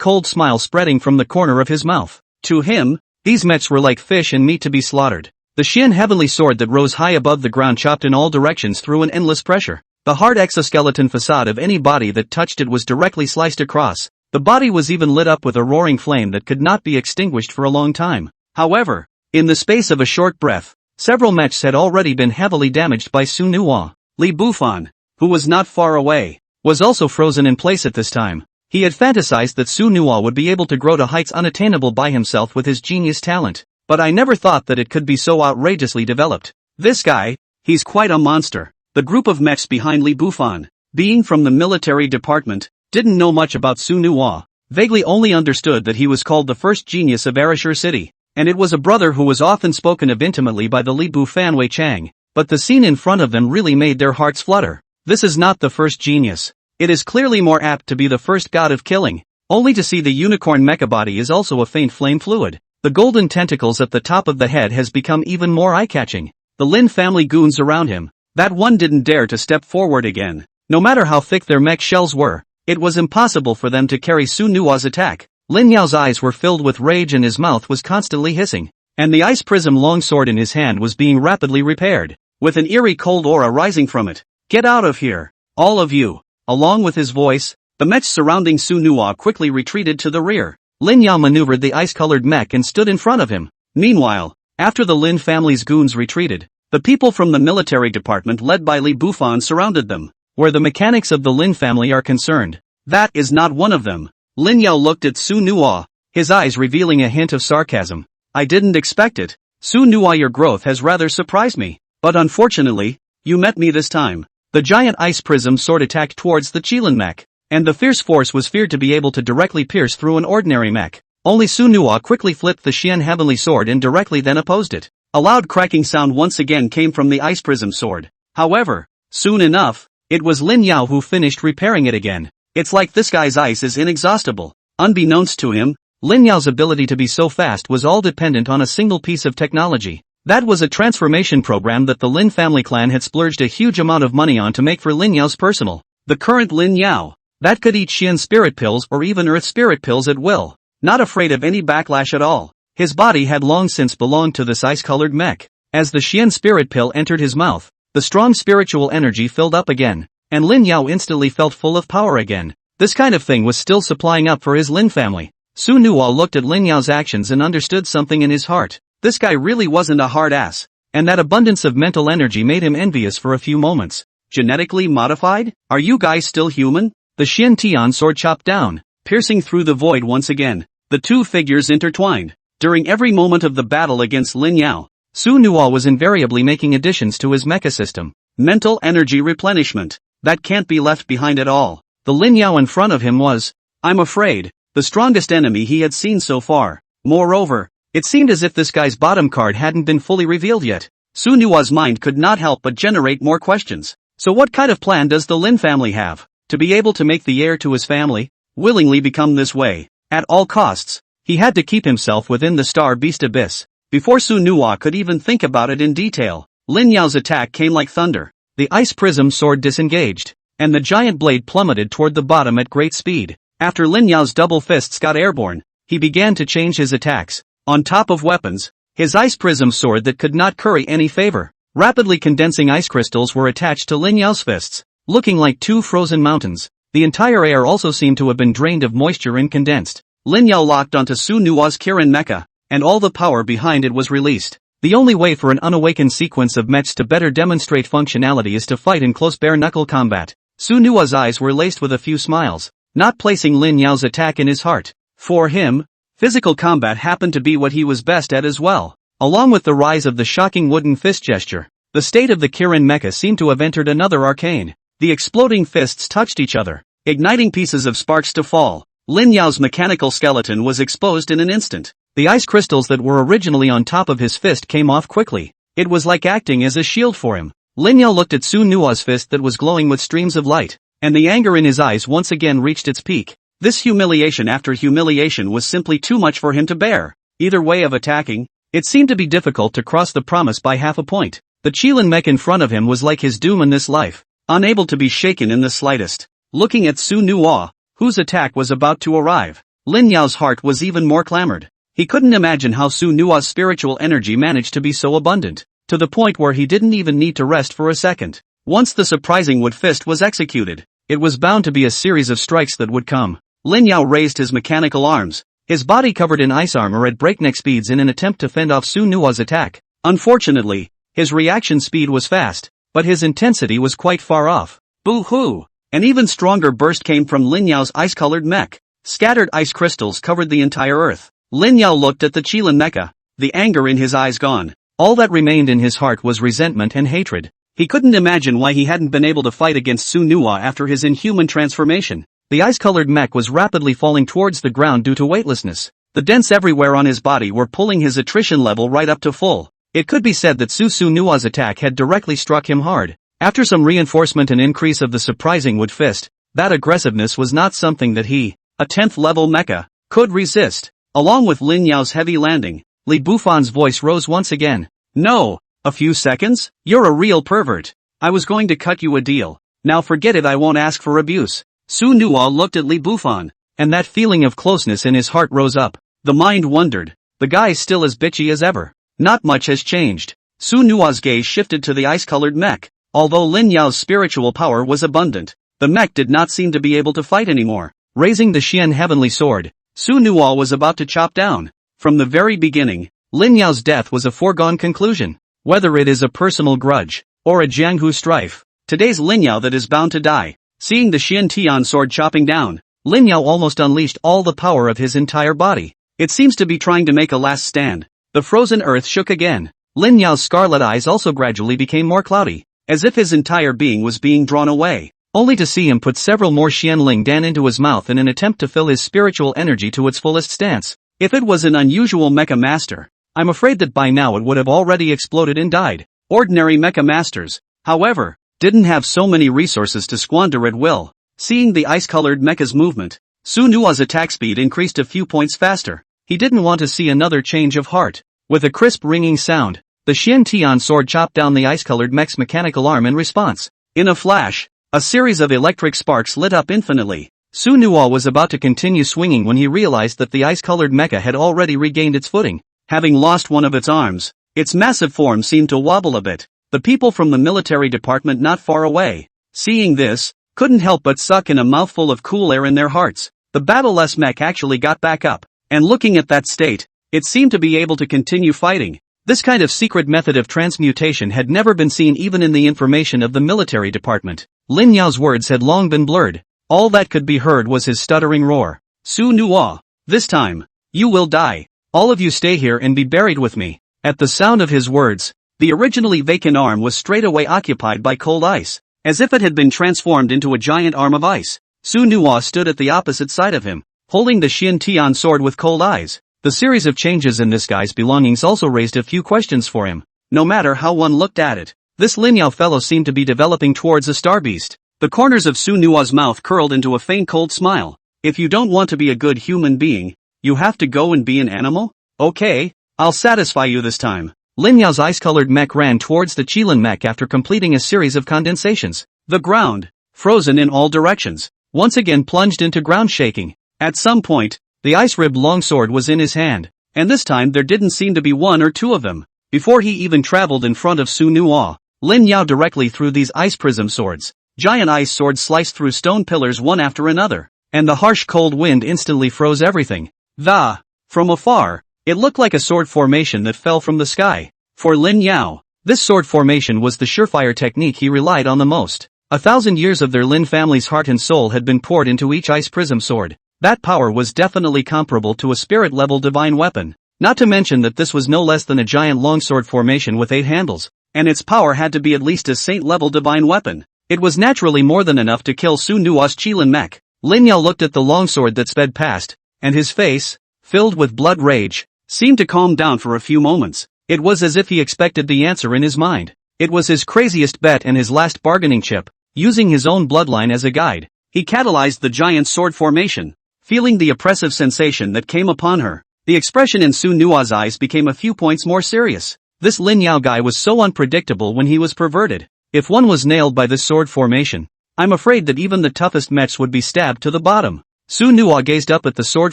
cold smile spreading from the corner of his mouth. To him, these mechs were like fish and meat to be slaughtered. The Xian heavenly sword that rose high above the ground chopped in all directions through an endless pressure. The hard exoskeleton facade of any body that touched it was directly sliced across. The body was even lit up with a roaring flame that could not be extinguished for a long time. However, in the space of a short breath, several mechs had already been heavily damaged by Su Nuo. Li Bufan, who was not far away, was also frozen in place at this time. He had fantasized that Su Nuo would be able to grow to heights unattainable by himself with his genius talent. But I never thought that it could be so outrageously developed. This guy, he's quite a monster. The group of mechs behind Li Bufan, being from the military department, didn't know much about Su Nuo, vaguely only understood that he was called the first genius of Arashur City, and it was a brother who was often spoken of intimately by the Li Bufan Wei Chang. But the scene in front of them really made their hearts flutter. This is not the first genius. It is clearly more apt to be the first god of killing. Only to see the unicorn mecha body is also a faint flame fluid. The golden tentacles at the top of the head has become even more eye-catching. The Lin family goons around him, that one didn't dare to step forward again. No matter how thick their mech shells were, it was impossible for them to carry Su Nuo's attack. Lin Yao's eyes were filled with rage and his mouth was constantly hissing. And the ice prism longsword in his hand was being rapidly repaired, with an eerie cold aura rising from it. "Get out of here, all of you." Along with his voice, the mechs surrounding Su Nuo quickly retreated to the rear. Lin Yao maneuvered the ice-colored mech and stood in front of him. Meanwhile, after the Lin family's goons retreated, the people from the military department led by Li Bufan surrounded them. Where the mechanics of the Lin family are concerned, that is not one of them. Lin Yao looked at Su Nuo, his eyes revealing a hint of sarcasm. "I didn't expect it. Su Nuo, your growth has rather surprised me. But unfortunately, you met me this time." The giant ice prism sword attacked towards the Qilin mech, and the fierce force was feared to be able to directly pierce through an ordinary mech. Only Su Nuo quickly flipped the Xian heavenly sword and directly then opposed it. A loud cracking sound once again came from the ice prism sword. However, soon enough, it was Lin Yao who finished repairing it again. It's like this guy's ice is inexhaustible. Unbeknownst to him, Lin Yao's ability to be so fast was all dependent on a single piece of technology. That was a transformation program that the Lin family clan had splurged a huge amount of money on to make for Lin Yao's personal. The current Lin Yao, that could eat Xian spirit pills or even earth spirit pills at will, not afraid of any backlash at all. His body had long since belonged to this ice-colored mech. As the Xian spirit pill entered his mouth, the strong spiritual energy filled up again, and Lin Yao instantly felt full of power again. This kind of thing was still supplying up for his Lin family. Su Nuo looked at Lin Yao's actions and understood something in his heart. This guy really wasn't a hard ass, and that abundance of mental energy made him envious for a few moments. Genetically modified? Are you guys still human? The Xian Tian sword chopped down, piercing through the void once again. The two figures intertwined. During every moment of the battle against Lin Yao, Su Nuo was invariably making additions to his mecha system. Mental energy replenishment. That can't be left behind at all. The Lin Yao in front of him was, I'm afraid, the strongest enemy he had seen so far. Moreover, it seemed as if this guy's bottom card hadn't been fully revealed yet. Su Nuo's mind could not help but generate more questions. So what kind of plan does the Lin family have? To be able to make the heir to his family willingly become this way? At all costs, he had to keep himself within the Star Beast abyss. Before Su Nuo could even think about it in detail, Lin Yao's attack came like thunder. The ice prism sword disengaged, and the giant blade plummeted toward the bottom at great speed. After Lin Yao's double fists got airborne, he began to change his attacks. On top of weapons, his ice prism sword that could not curry any favor. Rapidly condensing ice crystals were attached to Lin Yao's fists, looking like two frozen mountains. The entire air also seemed to have been drained of moisture and condensed. Lin Yao locked onto Su Nuo's Kirin Mecha, and all the power behind it was released. The only way for an unawakened sequence of mechs to better demonstrate functionality is to fight in close bare-knuckle combat. Su Nuo's eyes were laced with a few smiles, not placing Lin Yao's attack in his heart. For him, physical combat happened to be what he was best at as well. Along with the rise of the shocking wooden fist gesture, the state of the Kirin Mecha seemed to have entered another arcane. The exploding fists touched each other, igniting pieces of sparks to fall. Lin Yao's mechanical skeleton was exposed in an instant. The ice crystals that were originally on top of his fist came off quickly. It was like acting as a shield for him. Lin Yao looked at Su Nua's fist that was glowing with streams of light, and the anger in his eyes once again reached its peak. This humiliation after humiliation was simply too much for him to bear. Either way of attacking, it seemed to be difficult to cross the promise by half a point. The Qilin mech in front of him was like his doom in this life, unable to be shaken in the slightest. Looking at Su Nua, whose attack was about to arrive, Lin Yao's heart was even more clamored. He couldn't imagine how Su Nua's spiritual energy managed to be so abundant, to the point where he didn't even need to rest for a second. Once the surprising wood fist was executed, it was bound to be a series of strikes that would come. Lin Yao raised his mechanical arms, his body covered in ice armor at breakneck speeds in an attempt to fend off Su Nua's attack. Unfortunately, his reaction speed was fast, but his intensity was quite far off. Boo-hoo! An even stronger burst came from Lin Yao's ice-colored mech. Scattered ice crystals covered the entire earth. Lin Yao looked at the Qilin mecha, the anger in his eyes gone. All that remained in his heart was resentment and hatred. He couldn't imagine why he hadn't been able to fight against Su Nua after his inhuman transformation. The ice-colored mech was rapidly falling towards the ground due to weightlessness. The dents everywhere on his body were pulling his attrition level right up to full. It could be said that Su Nua's attack had directly struck him hard. After some reinforcement and increase of the surprising wood fist, that aggressiveness was not something that he, a 10th level mecha, could resist. Along with Lin Yao's heavy landing, Li Bufan's voice rose once again. No, a few seconds? You're a real pervert. I was going to cut you a deal. Now forget it, I won't ask for abuse. Su Nua looked at Li Bufan, and that feeling of closeness in his heart rose up. The mind wondered. The guy's still as bitchy as ever. Not much has changed. Su Nua's gaze shifted to the ice-colored mech. Although Lin Yao's spiritual power was abundant, the mech did not seem to be able to fight anymore. Raising the Xian heavenly sword, Su Nua was about to chop down. From the very beginning, Lin Yao's death was a foregone conclusion. Whether it is a personal grudge, or a Jianghu strife, today's Lin Yao that is bound to die. Seeing the Xian Tian sword chopping down, Lin Yao almost unleashed all the power of his entire body. It seems to be trying to make a last stand. The frozen earth shook again. Lin Yao's scarlet eyes also gradually became more cloudy, as if his entire being was being drawn away, only to see him put several more Xianling Dan into his mouth in an attempt to fill his spiritual energy to its fullest stance. If it was an unusual mecha master, I'm afraid that by now it would have already exploded and died. Ordinary mecha masters, however, didn't have so many resources to squander at will. Seeing the ice-colored mecha's movement, Su Nua's attack speed increased a few points faster. He didn't want to see another change of heart. With a crisp ringing sound, the Xian Tian sword chopped down the ice-colored mech's mechanical arm in response. In a flash, a series of electric sparks lit up infinitely. Su Nua was about to continue swinging when he realized that the ice-colored mecha had already regained its footing. Having lost one of its arms, its massive form seemed to wobble a bit. The people from the military department not far away, seeing this, couldn't help but suck in a mouthful of cool air in their hearts. The battle-less mech actually got back up, and looking at that state, it seemed to be able to continue fighting. This kind of secret method of transmutation had never been seen even in the information of the military department. Lin Yao's words had long been blurred. All that could be heard was his stuttering roar. Su Nua, this time, you will die. All of you stay here and be buried with me. At the sound of his words, the originally vacant arm was straightaway occupied by cold ice, as if it had been transformed into a giant arm of ice. Su Nua stood at the opposite side of him, holding the Xian Tian sword with cold eyes. The series of changes in this guy's belongings also raised a few questions for him. No matter how one looked at it, this Lin Yao fellow seemed to be developing towards a star beast. The corners of Su Nua's mouth curled into a faint cold smile. If you don't want to be a good human being, you have to go and be an animal? Okay, I'll satisfy you this time. Lin Yao's ice-colored mech ran towards the Qilin mech after completing a series of condensations. The ground, frozen in all directions, once again plunged into ground shaking. At some point, the ice-ribbed longsword was in his hand, and this time there didn't seem to be one or two of them. Before he even traveled in front of Su Nua, Lin Yao directly threw these ice prism swords. Giant ice swords sliced through stone pillars one after another, and the harsh cold wind instantly froze everything. From afar, it looked like a sword formation that fell from the sky. For Lin Yao, this sword formation was the surefire technique he relied on the most. 1,000 years of their Lin family's heart and soul had been poured into each ice prism sword. That power was definitely comparable to a spirit-level divine weapon. Not to mention that this was no less than a giant longsword formation with 8 handles, and its power had to be at least a saint-level divine weapon. It was naturally more than enough to kill Su Nua's Qilin mech. Lin Yao looked at the longsword that sped past, and his face, filled with blood rage, seemed to calm down for a few moments. It was as if he expected the answer in his mind. It was his craziest bet and his last bargaining chip, using his own bloodline as a guide. He catalyzed the giant sword formation. Feeling the oppressive sensation that came upon her, the expression in Su Nua's eyes became a few points more serious. This Lin Yao guy was so unpredictable when he was perverted. If one was nailed by this sword formation, I'm afraid that even the toughest mechs would be stabbed to the bottom. Su Nua gazed up at the sword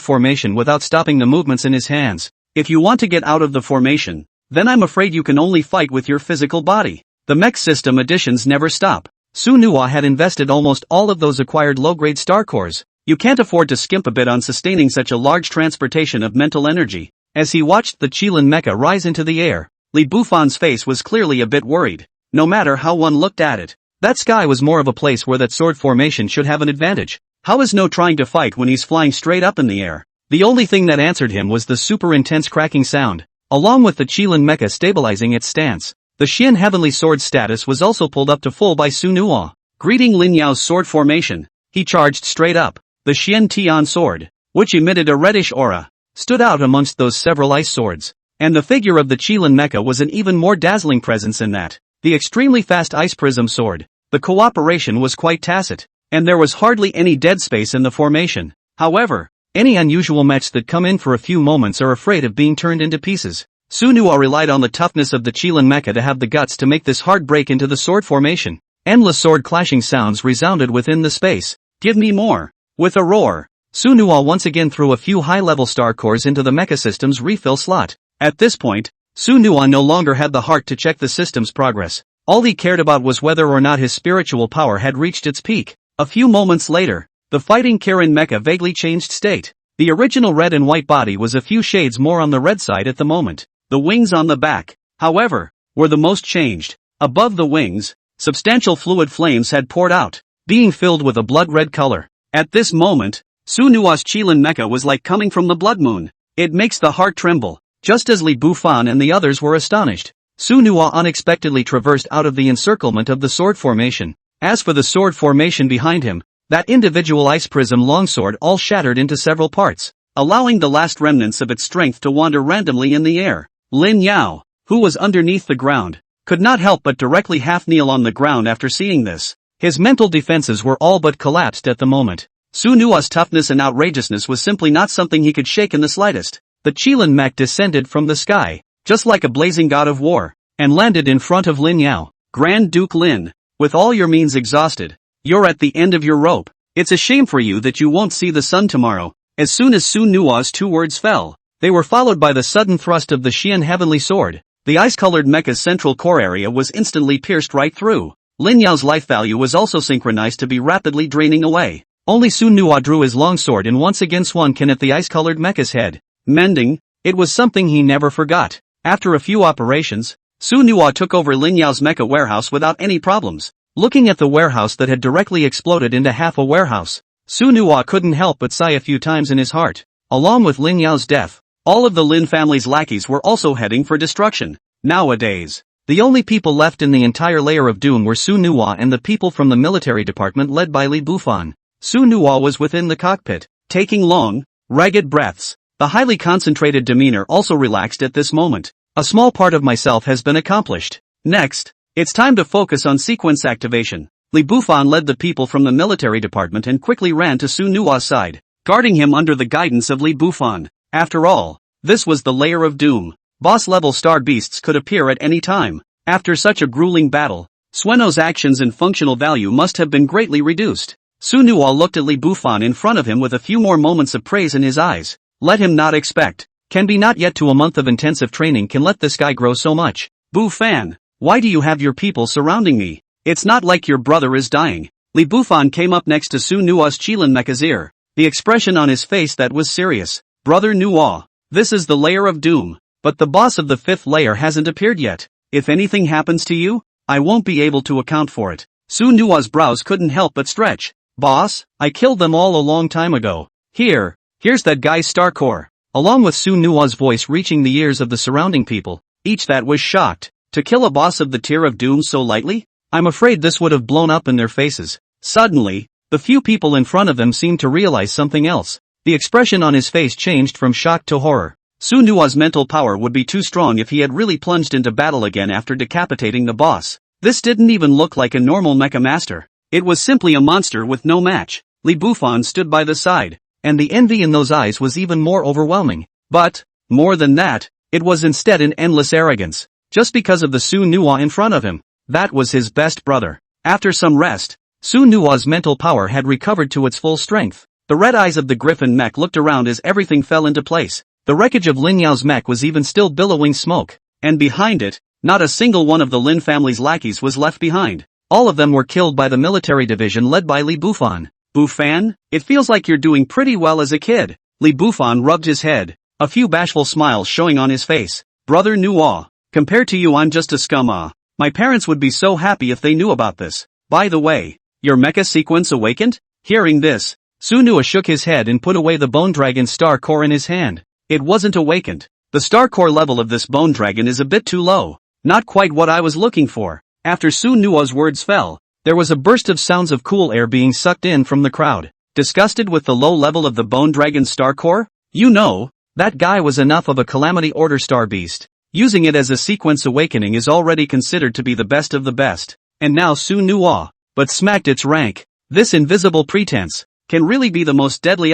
formation without stopping the movements in his hands. If you want to get out of the formation, then I'm afraid you can only fight with your physical body. The mech system additions never stop. Su Nua had invested almost all of those acquired low-grade star cores. You can't afford to skimp a bit on sustaining such a large transportation of mental energy. As he watched the Qilin mecha rise into the air, Li Bufan's face was clearly a bit worried. No matter how one looked at it, that sky was more of a place where that sword formation should have an advantage. How is No trying to fight when he's flying straight up in the air? The only thing that answered him was the super intense cracking sound, along with the Qilin mecha stabilizing its stance. The Xian Heavenly Sword status was also pulled up to full by Su Nua. Greeting Lin Yao's sword formation, he charged straight up. The Xian Tian sword, which emitted a reddish aura, stood out amongst those several ice swords. And the figure of the Qilin mecha was an even more dazzling presence in that. The extremely fast ice prism sword. The cooperation was quite tacit, and there was hardly any dead space in the formation. However, any unusual mechs that come in for a few moments are afraid of being turned into pieces. Su Nua relied on the toughness of the Qilin mecha to have the guts to make this hard break into the sword formation. Endless sword clashing sounds resounded within the space. Give me more. With a roar, Su Nua once again threw a few high-level star cores into the mecha system's refill slot. At this point, Su Nua no longer had the heart to check the system's progress. All he cared about was whether or not his spiritual power had reached its peak. A few moments later, the fighting Kirin mecha vaguely changed state. The original red and white body was a few shades more on the red side at the moment. The wings on the back, however, were the most changed. Above the wings, substantial fluid flames had poured out, being filled with a blood-red color. At this moment, Su Nua's Qilin mecha was like coming from the blood moon. It makes the heart tremble. Just as Li Bufan and the others were astonished, Su Nua unexpectedly traversed out of the encirclement of the sword formation. As for the sword formation behind him, that individual ice prism longsword all shattered into several parts, allowing the last remnants of its strength to wander randomly in the air. Lin Yao, who was underneath the ground, could not help but directly half-kneel on the ground after seeing this. His mental defenses were all but collapsed at the moment. Su Nua's toughness and outrageousness was simply not something he could shake in the slightest. The Qilin mech descended from the sky, just like a blazing god of war, and landed in front of Lin Yao. Grand Duke Lin, with all your means exhausted, you're at the end of your rope. It's a shame for you that you won't see the sun tomorrow. As soon as Su Nua's two words fell, they were followed by the sudden thrust of the Xian Heavenly Sword. The ice-colored mecha's central core area was instantly pierced right through. Lin Yao's life value was also synchronized to be rapidly draining away. Only Su Nua drew his longsword and once again swung at the ice-colored mecha's head. Mending, it was something he never forgot. After a few operations, Su Nua took over Lin Yao's mecha warehouse without any problems. Looking at the warehouse that had directly exploded into half a warehouse, Su Nua couldn't help but sigh a few times in his heart. Along with Lin Yao's death, all of the Lin family's lackeys were also heading for destruction. Nowadays, the only people left in the entire layer of doom were Su Nua and the people from the military department led by Li Bufan. Su Nua was within the cockpit, taking long, ragged breaths. The highly concentrated demeanor also relaxed at this moment. A small part of myself has been accomplished. Next, it's time to focus on sequence activation. Li Bufan led the people from the military department and quickly ran to Su Nua's side, guarding him under the guidance of Li Bufan. After all, this was the layer of doom. Boss-level star beasts could appear at any time. After such a grueling battle, Sueno's actions and functional value must have been greatly reduced. Su Nua looked at Li Bufan in front of him with a few more moments of praise in his eyes. Let him not expect. Can be not yet to a month of intensive training can let this guy grow so much. Bufan, why do you have your people surrounding me? It's not like your brother is dying. Li Bufan came up next to Su Nua's Qilin mecha's ear, the expression on his face that was serious. Brother Nua, this is the layer of doom, but the boss of the fifth layer hasn't appeared yet. If anything happens to you, I won't be able to account for it. Su Nua's brows couldn't help but stretch. Boss, I killed them all a long time ago. Here's that guy's star core. Along with Su Nua's voice reaching the ears of the surrounding people, each that was shocked. To kill a boss of the tier of doom so lightly? I'm afraid this would have blown up in their faces. Suddenly, the few people in front of them seemed to realize something else. The expression on his face changed from shock to horror. Su Nua's mental power would be too strong if he had really plunged into battle again after decapitating the boss. This didn't even look like a normal mecha master. It was simply a monster with no match. Li Bufan stood by the side, and the envy in those eyes was even more overwhelming. But, more than that, it was instead an endless arrogance. Just because of the Su Nua in front of him. That was his best brother. After some rest, Su Nua's mental power had recovered to its full strength. The red eyes of the griffin mech looked around as everything fell into place. The wreckage of Lin Yao's mech was even still billowing smoke, and behind it, not a single one of the Lin family's lackeys was left behind. All of them were killed by the military division led by Li Bufan. Bufan, it feels like you're doing pretty well as a kid. Li Bufan rubbed his head, a few bashful smiles showing on his face. Brother Nua, compared to you I'm just a scum. My parents would be so happy if they knew about this. By the way, your mecha sequence awakened? Hearing this, Su Nua shook his head and put away the bone dragon star core in his hand. It wasn't awakened. The star core level of this bone dragon is a bit too low. Not quite what I was looking for. After Su Nua's words fell, there was a burst of sounds of cool air being sucked in from the crowd. Disgusted with the low level of the bone dragon star core? You know, that guy was enough of a calamity order star beast. Using it as a sequence awakening is already considered to be the best of the best. And now Su Nua, but smacked its rank. This invisible pretense can really be the most deadly.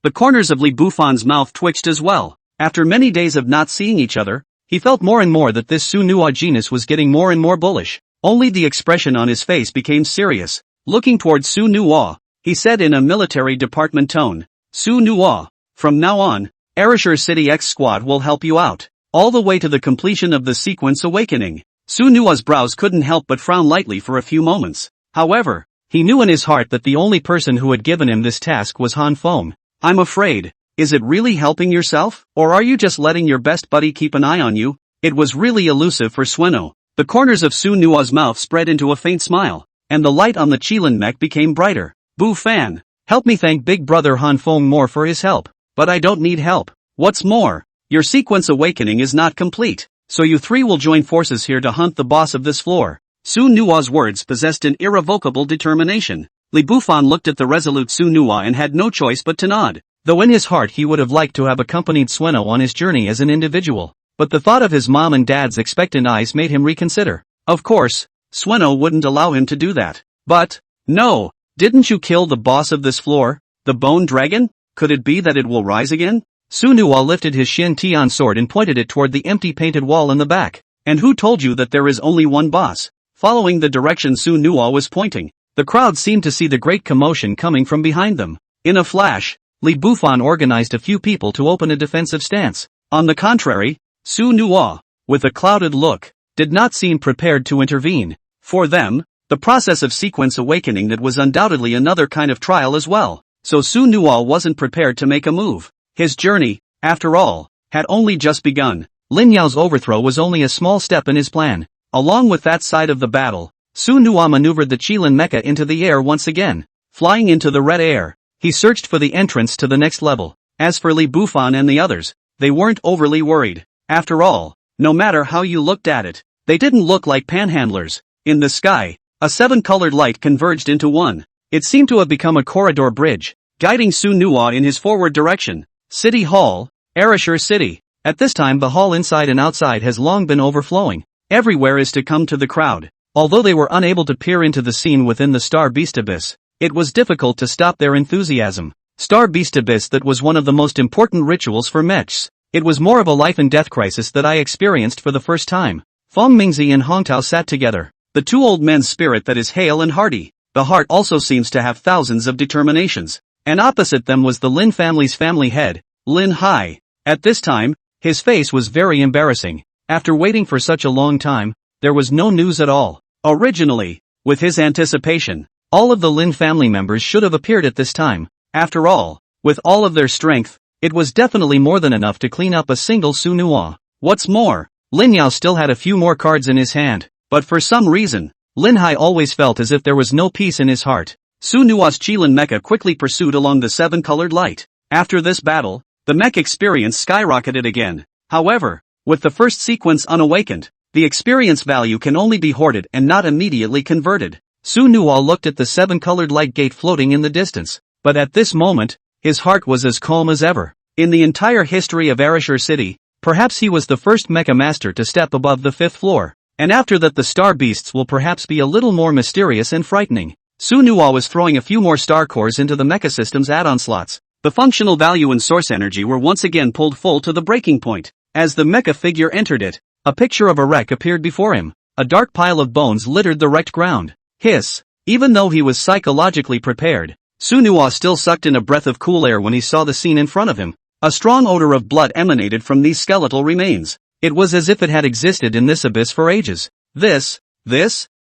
The corners of Li Bufan's mouth twitched as well. After many days of not seeing each other, he felt more and more that this Su Nua genius was getting more and more bullish. Only the expression on his face became serious. Looking towards Su Nua, he said in a military department tone, Su Nua, from now on, Erashur City X Squad will help you out, all the way to the completion of the sequence awakening. Su Nua's brows couldn't help but frown lightly for a few moments. However, he knew in his heart that the only person who had given him this task was Han Feng. I'm afraid, is it really helping yourself, or are you just letting your best buddy keep an eye on you? It was really elusive for Sueno. The corners of Su Nua's mouth spread into a faint smile, and the light on the Qilin mech became brighter. Bu Fan, help me thank big brother Han Feng more for his help. But I don't need help. What's more, your sequence awakening is not complete, so you three will join forces here to hunt the boss of this floor. Su Nua's words possessed an irrevocable determination. Li Bufan looked at the resolute Su Nua and had no choice but to nod, though in his heart he would have liked to have accompanied Sueno on his journey as an individual. But the thought of his mom and dad's expectant eyes made him reconsider. Of course, Sueno wouldn't allow him to do that. But, no, didn't you kill the boss of this floor, the bone dragon? Could it be that it will rise again? Su Nua lifted his Shin Tian sword and pointed it toward the empty painted wall in the back. And who told you that there is only one boss? Following the direction Su Nua was pointing, the crowd seemed to see the great commotion coming from behind them. In a flash, Li Bufan organized a few people to open a defensive stance. On the contrary, Su Nua, with a clouded look, did not seem prepared to intervene. For them, the process of sequence awakening that was undoubtedly another kind of trial as well. So Su Nua wasn't prepared to make a move. His journey, after all, had only just begun. Lin Yao's overthrow was only a small step in his plan. Along with that side of the battle, Su Nua maneuvered the Qilin mecha into the air once again. Flying into the red air, he searched for the entrance to the next level. As for Li Bufan and the others, they weren't overly worried. After all, no matter how you looked at it, they didn't look like panhandlers. In the sky, a seven-colored light converged into one. It seemed to have become a corridor bridge, guiding Su Nua in his forward direction. City Hall, Erashur City. At this time the hall inside and outside has long been overflowing. Everywhere is to come to the crowd. Although they were unable to peer into the scene within the Star Beast Abyss, it was difficult to stop their enthusiasm. Star Beast Abyss, that was one of the most important rituals for mechs. It was more of a life and death crisis that I experienced for the first time. Feng Mingzi and Hong Tao sat together. The two old men's spirit that is hale and hearty. The heart also seems to have thousands of determinations. And opposite them was the Lin family's family head, Lin Hai. At this time, his face was very embarrassing. After waiting for such a long time, there was no news at all. Originally, with his anticipation, all of the Lin family members should have appeared at this time. After all, with all of their strength, it was definitely more than enough to clean up a single Su Nua. What's more, Lin Yao still had a few more cards in his hand, but for some reason, Lin Hai always felt as if there was no peace in his heart. Su Nua's Qilin mecha quickly pursued along the seven-colored light. After this battle, the mech experience skyrocketed again. However, with the first sequence unawakened, the experience value can only be hoarded and not immediately converted. Su Nua looked at the seven-colored light gate floating in the distance, but at this moment, his heart was as calm as ever. In the entire history of Arashur City, perhaps he was the first mecha master to step above the 5th floor. And after that the star beasts will perhaps be a little more mysterious and frightening. Sunhwa was throwing a few more star cores into the mecha system's add-on slots. The functional value and source energy were once again pulled full to the breaking point. As the mecha figure entered it, a picture of a wreck appeared before him. A dark pile of bones littered the wrecked ground. Hiss. Even though he was psychologically prepared, Sunhwa still sucked in a breath of cool air when he saw the scene in front of him. A strong odor of blood emanated from these skeletal remains. It was as if it had existed in this abyss for ages. This,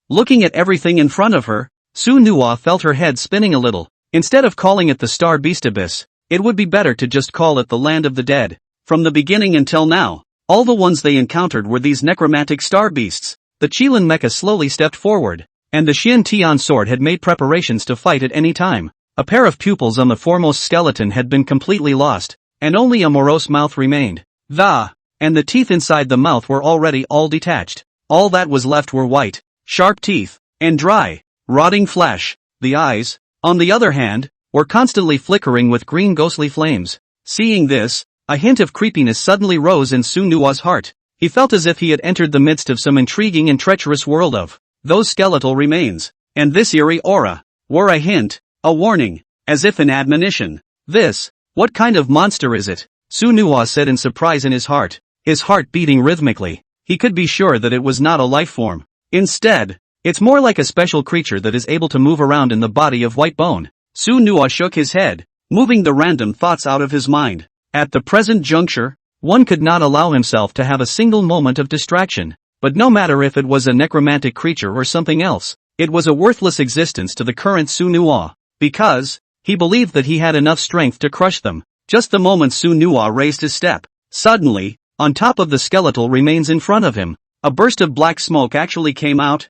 looking at everything in front of her, Sunhwa felt her head spinning a little. Instead of calling it the Star Beast Abyss, it would be better to just call it the Land of the Dead. From the beginning until now, all the ones they encountered were these necromantic star beasts. The Qilin mecha slowly stepped forward, and the Xian Tian sword had made preparations to fight at any time. A pair of pupils on the foremost skeleton had been completely lost, and only a morose mouth remained. And the teeth inside the mouth were already all detached. All that was left were white, sharp teeth, and dry, rotting flesh. The eyes, on the other hand, were constantly flickering with green ghostly flames. Seeing this, a hint of creepiness suddenly rose in Sunhwa's heart. He felt as if he had entered the midst of some intriguing and treacherous world of those skeletal remains. And this eerie aura were a hint, a warning, as if an admonition. What kind of monster is it? Sunhwa said in surprise in his heart beating rhythmically. He could be sure that it was not a life form. Instead, it's more like a special creature that is able to move around in the body of white bone. Sunhwa shook his head, moving the random thoughts out of his mind. At the present juncture, one could not allow himself to have a single moment of distraction. But no matter if it was a necromantic creature or something else, it was a worthless existence to the current Sunhwa, because he believed that he had enough strength to crush them. Just the moment Sunhwa raised his step, suddenly, on top of the skeletal remains in front of him, a burst of black smoke actually came out.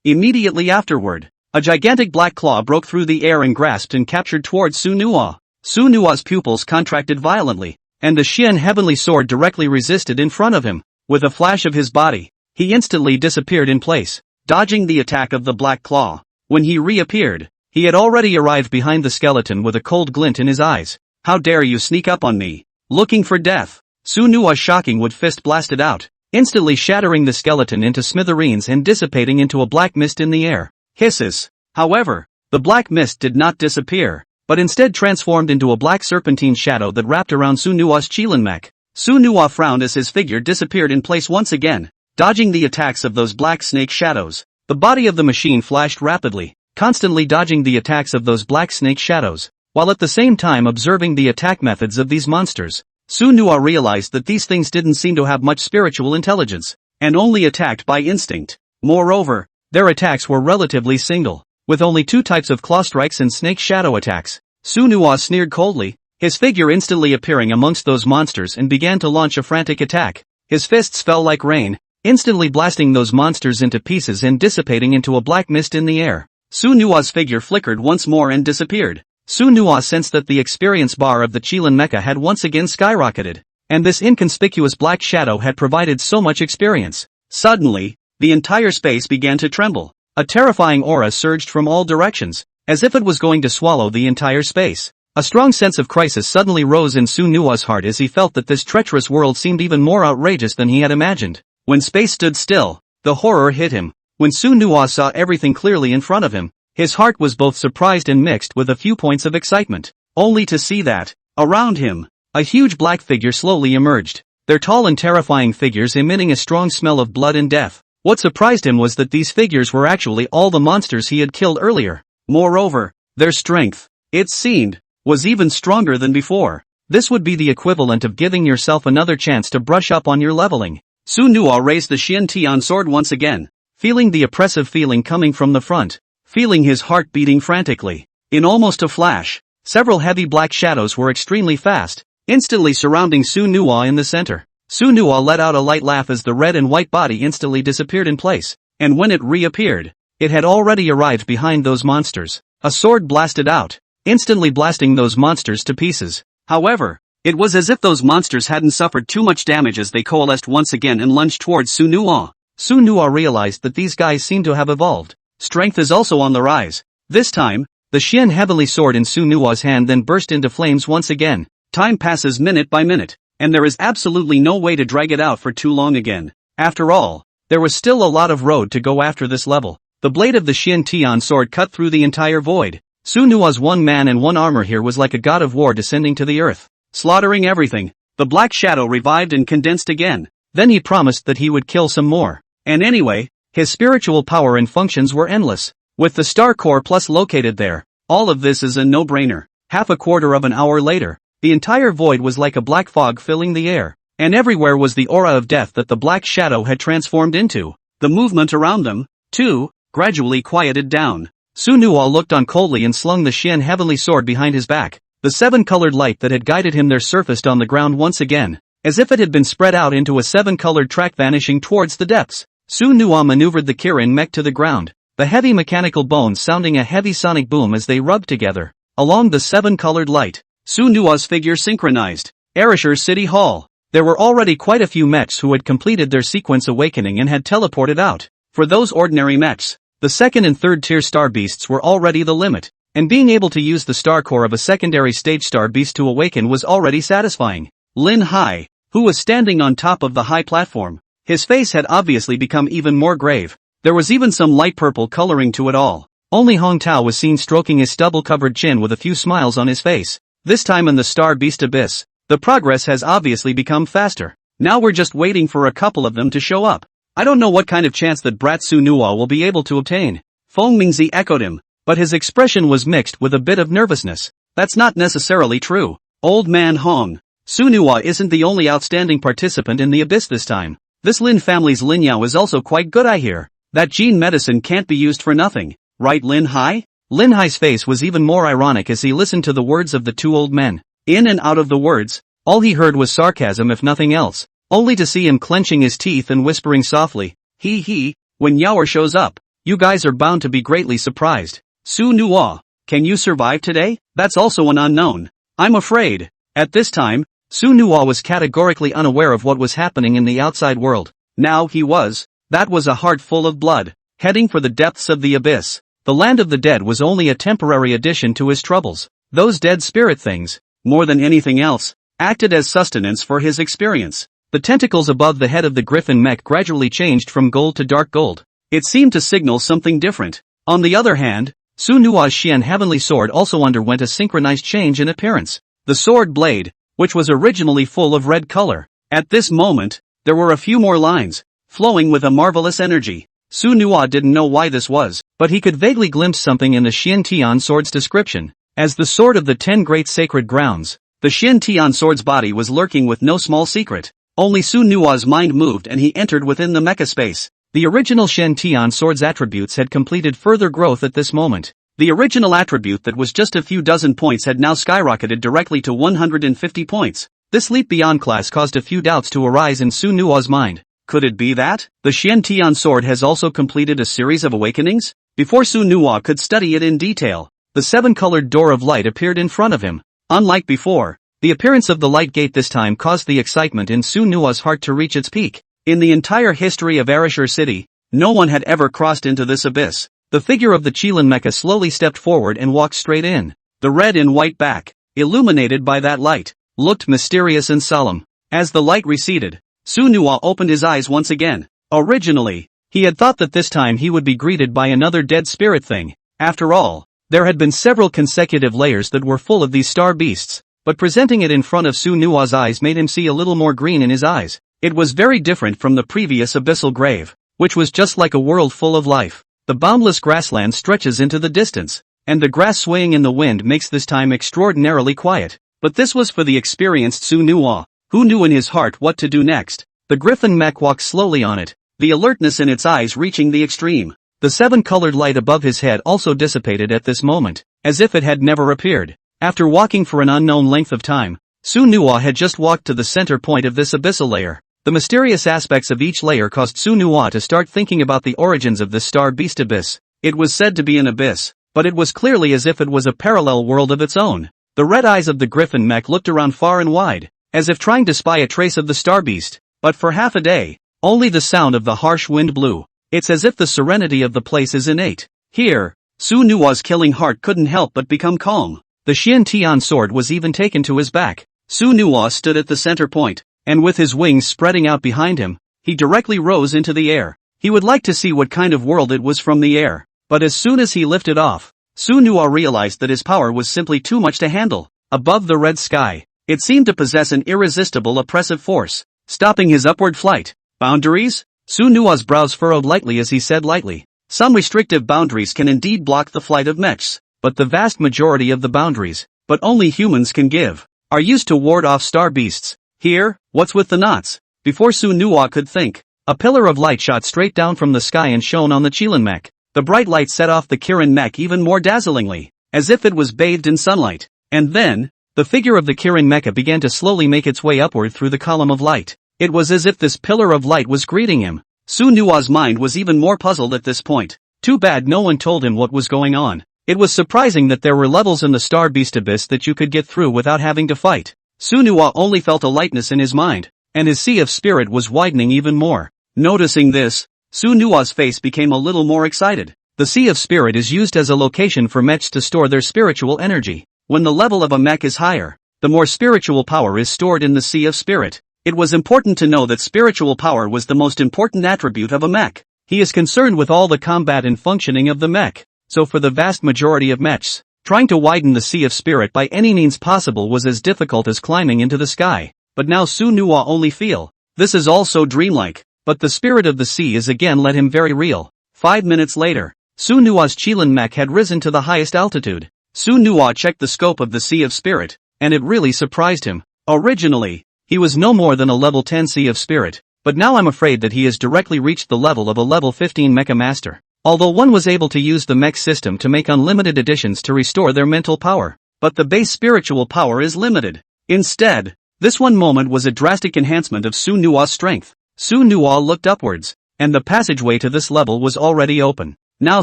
Immediately afterward, a gigantic black claw broke through the air and grasped and captured towards Sunhwa. Sunhwa's pupils contracted violently, and the Xian heavenly sword directly resisted in front of him. With a flash of his body, he instantly disappeared in place, dodging the attack of the black claw. When he reappeared, he had already arrived behind the skeleton with a cold glint in his eyes. How dare you sneak up on me, looking for death? Sunhwa's shocking wood fist blasted out, instantly shattering the skeleton into smithereens and dissipating into a black mist in the air. Hisses. However, the black mist did not disappear, but instead transformed into a black serpentine shadow that wrapped around Sunhwa's Qilin mech. Sunhwa frowned as his figure disappeared in place once again, dodging the attacks of those black snake shadows. The body of the machine flashed rapidly, constantly dodging the attacks of those black snake shadows, while at the same time observing the attack methods of these monsters. Sunhwa realized that these things didn't seem to have much spiritual intelligence, and only attacked by instinct. Moreover, their attacks were relatively single, with only 2 types of claw strikes and snake shadow attacks. Sunhwa sneered coldly, his figure instantly appearing amongst those monsters and began to launch a frantic attack. His fists fell like rain, instantly blasting those monsters into pieces and dissipating into a black mist in the air. Sunhwa's figure flickered once more and disappeared. Sunhwa sensed that the experience bar of the Qilin mecha had once again skyrocketed, and this inconspicuous black shadow had provided so much experience. Suddenly, the entire space began to tremble. A terrifying aura surged from all directions, as if it was going to swallow the entire space. A strong sense of crisis suddenly rose in Sunhwa's heart as he felt that this treacherous world seemed even more outrageous than he had imagined. When space stood still, the horror hit him. When Sunhwa saw everything clearly in front of him, his heart was both surprised and mixed with a few points of excitement, only to see that, around him, a huge black figure slowly emerged, their tall and terrifying figures emitting a strong smell of blood and death. What surprised him was that these figures were actually all the monsters he had killed earlier. Moreover, their strength, it seemed, was even stronger than before. This would be the equivalent of giving yourself another chance to brush up on your leveling. Sunhwa raised the Xian Tian sword once again, feeling the oppressive feeling coming from the front, feeling his heart beating frantically. In almost a flash, several heavy black shadows were extremely fast, instantly surrounding Sunhwa in the center. Sunhwa let out a light laugh as the red and white body instantly disappeared in place, and when it reappeared, it had already arrived behind those monsters. A sword blasted out, instantly blasting those monsters to pieces. However, it was as if those monsters hadn't suffered too much damage as they coalesced once again and lunged towards Sunhwa. Sunhwa realized that these guys seemed to have evolved. Strength is also on the rise. This time, the Xian heavenly sword in Sunhwa's hand then burst into flames once again, Time passes minute by minute, and there is absolutely no way to drag it out for too long again. After all, there was still a lot of road to go after this level. The blade of the Xian sword cut through the entire void. Su Nua's one man and one armor here was like a god of war descending to the earth, slaughtering everything. The black shadow revived and condensed again. Then he promised that he would kill some more. And anyway, his spiritual power and functions were endless. With the star core plus located there, all of this is a no-brainer. Half a quarter of an hour later, the entire void was like a black fog filling the air, and everywhere was the aura of death that the black shadow had transformed into. The movement around them, too, gradually quieted down. Su Nua looked on coldly and slung the Xian heavenly sword behind his back. The seven-colored light that had guided him there surfaced on the ground once again, as if it had been spread out into a seven-colored track vanishing towards the depths. Su Nua maneuvered the Kirin mech to the ground, the heavy mechanical bones sounding a heavy sonic boom as they rubbed together. Along the seven-colored light, Su Nua's figure synchronized. Ereshur City Hall. There were already quite a few mechs who had completed their sequence awakening and had teleported out. For those ordinary mechs, the second and third tier star beasts were already the limit, and being able to use the star core of a secondary stage star beast to awaken was already satisfying. Lin Hai, who was standing on top of the high platform, his face had obviously become even more grave. There was even some light purple coloring to it all. Only Hong Tao was seen stroking his stubble-covered chin with a few smiles on his face. This time in the star beast abyss, the progress has obviously become faster. Now we're just waiting for a couple of them to show up. I don't know what kind of chance that brat Su Nua will be able to obtain. Feng Mingzi echoed him, but his expression was mixed with a bit of nervousness. That's not necessarily true. Old man Hong, Su Nua isn't the only outstanding participant in the abyss this time. This Lin family's Lin Yao is also quite good, I hear. That gene medicine can't be used for nothing, right Lin Hai? Lin Hai's face was even more ironic as he listened to the words of the two old men. In and out of the words, all he heard was sarcasm if nothing else. Only to see him clenching his teeth and whispering softly, "He, when Yaoer shows up, you guys are bound to be greatly surprised." Su Nua, can you survive today? That's also an unknown. I'm afraid. At this time, Su Nua was categorically unaware of what was happening in the outside world. Now he was. That was a heart full of blood, heading for the depths of the abyss. The land of the dead was only a temporary addition to his troubles. Those dead spirit things, more than anything else, acted as sustenance for his experience. The tentacles above the head of the griffin mech gradually changed from gold to dark gold. It seemed to signal something different. On the other hand, Su Nua's Xian heavenly sword also underwent a synchronized change in appearance. The sword blade, which was originally full of red color. At this moment, there were a few more lines, flowing with a marvelous energy. Su Nua didn't know why this was, but he could vaguely glimpse something in the Xian sword's description. As the sword of the 10 great sacred grounds, the Xian sword's body was lurking with no small secret. Only Su Nua's mind moved and he entered within the mecha space. The original Xian sword's attributes had completed further growth at this moment. The original attribute that was just a few dozen points had now skyrocketed directly to 150 points. This leap beyond class caused a few doubts to arise in Su Nua's mind. Could it be that the Xian sword has also completed a series of awakenings? Before Su Nua could study it in detail, the seven-colored door of light appeared in front of him. Unlike before, the appearance of the light gate this time caused the excitement in Su Nua's heart to reach its peak. In the entire history of Ereshur City, no one had ever crossed into this abyss. The figure of the Qilin Mecha slowly stepped forward and walked straight in. The red and white back, illuminated by that light, looked mysterious and solemn. As the light receded, Su Nua opened his eyes once again. Originally, he had thought that this time he would be greeted by another dead spirit thing. After all, there had been several consecutive layers that were full of these star beasts. But presenting it in front of Su Nua's eyes made him see a little more green in his eyes. It was very different from the previous abyssal grave, which was just like a world full of life. The boundless grassland stretches into the distance, and the grass swaying in the wind makes this time extraordinarily quiet. But this was for the experienced Su Nua, who knew in his heart what to do next. The griffin mech walked slowly on it, the alertness in its eyes reaching the extreme. The seven-colored light above his head also dissipated at this moment, as if it had never appeared. After walking for an unknown length of time, Su Nua had just walked to the center point of this abyssal layer. The mysterious aspects of each layer caused Su Nua to start thinking about the origins of this star beast abyss. It was said to be an abyss, but it was clearly as if it was a parallel world of its own. The red eyes of the griffin mech looked around far and wide, as if trying to spy a trace of the star beast, but for half a day, only the sound of the harsh wind blew. It's as if the serenity of the place is innate. Here, Su Nua's killing heart couldn't help but become calm. The Xian sword was even taken to his back. Su Nuwa stood at the center point, and with his wings spreading out behind him, he directly rose into the air. He would like to see what kind of world it was from the air, but as soon as he lifted off, Su Nuwa realized that his power was simply too much to handle. Above the red sky, it seemed to possess an irresistible oppressive force, stopping his upward flight. Boundaries? Su Nuwa's brows furrowed lightly as he said lightly. Some restrictive boundaries can indeed block the flight of mechs, but the vast majority of the boundaries, but only humans can give, are used to ward off star beasts. Here, what's with the knots? Before Su Nuwa could think, a pillar of light shot straight down from the sky and shone on the Chilan mech. The bright light set off the Kirin mech even more dazzlingly, as if it was bathed in sunlight. And then, the figure of the Kirin mecha began to slowly make its way upward through the column of light. It was as if this pillar of light was greeting him. Su Nuwa's mind was even more puzzled at this point. Too bad no one told him what was going on. It was surprising that there were levels in the Star Beast Abyss that you could get through without having to fight. Su Nuwa only felt a lightness in his mind, and his sea of spirit was widening even more. Noticing this, Su Nuwa's face became a little more excited. The Sea of Spirit is used as a location for mechs to store their spiritual energy. When the level of a mech is higher, the more spiritual power is stored in the Sea of Spirit. It was important to know that spiritual power was the most important attribute of a mech. He is concerned with all the combat and functioning of the mech, so for the vast majority of mechs, trying to widen the Sea of Spirit by any means possible was as difficult as climbing into the sky. But now Su Nuwa only feel, this is all so dreamlike, but the spirit of the sea is again let him very real. 5 minutes later, Su Nuwa's Chilan mech had risen to the highest altitude. Su Nuwa checked the scope of the Sea of Spirit, and it really surprised him. Originally, he was no more than a level 10 Sea of Spirit, but now I'm afraid that he has directly reached the level of a level 15 Mecha Master. Although one was able to use the mech system to make unlimited additions to restore their mental power, but the base spiritual power is limited. Instead, this one moment was a drastic enhancement of Su Nuwa's strength. Su Nuwa looked upwards, and the passageway to this level was already open. Now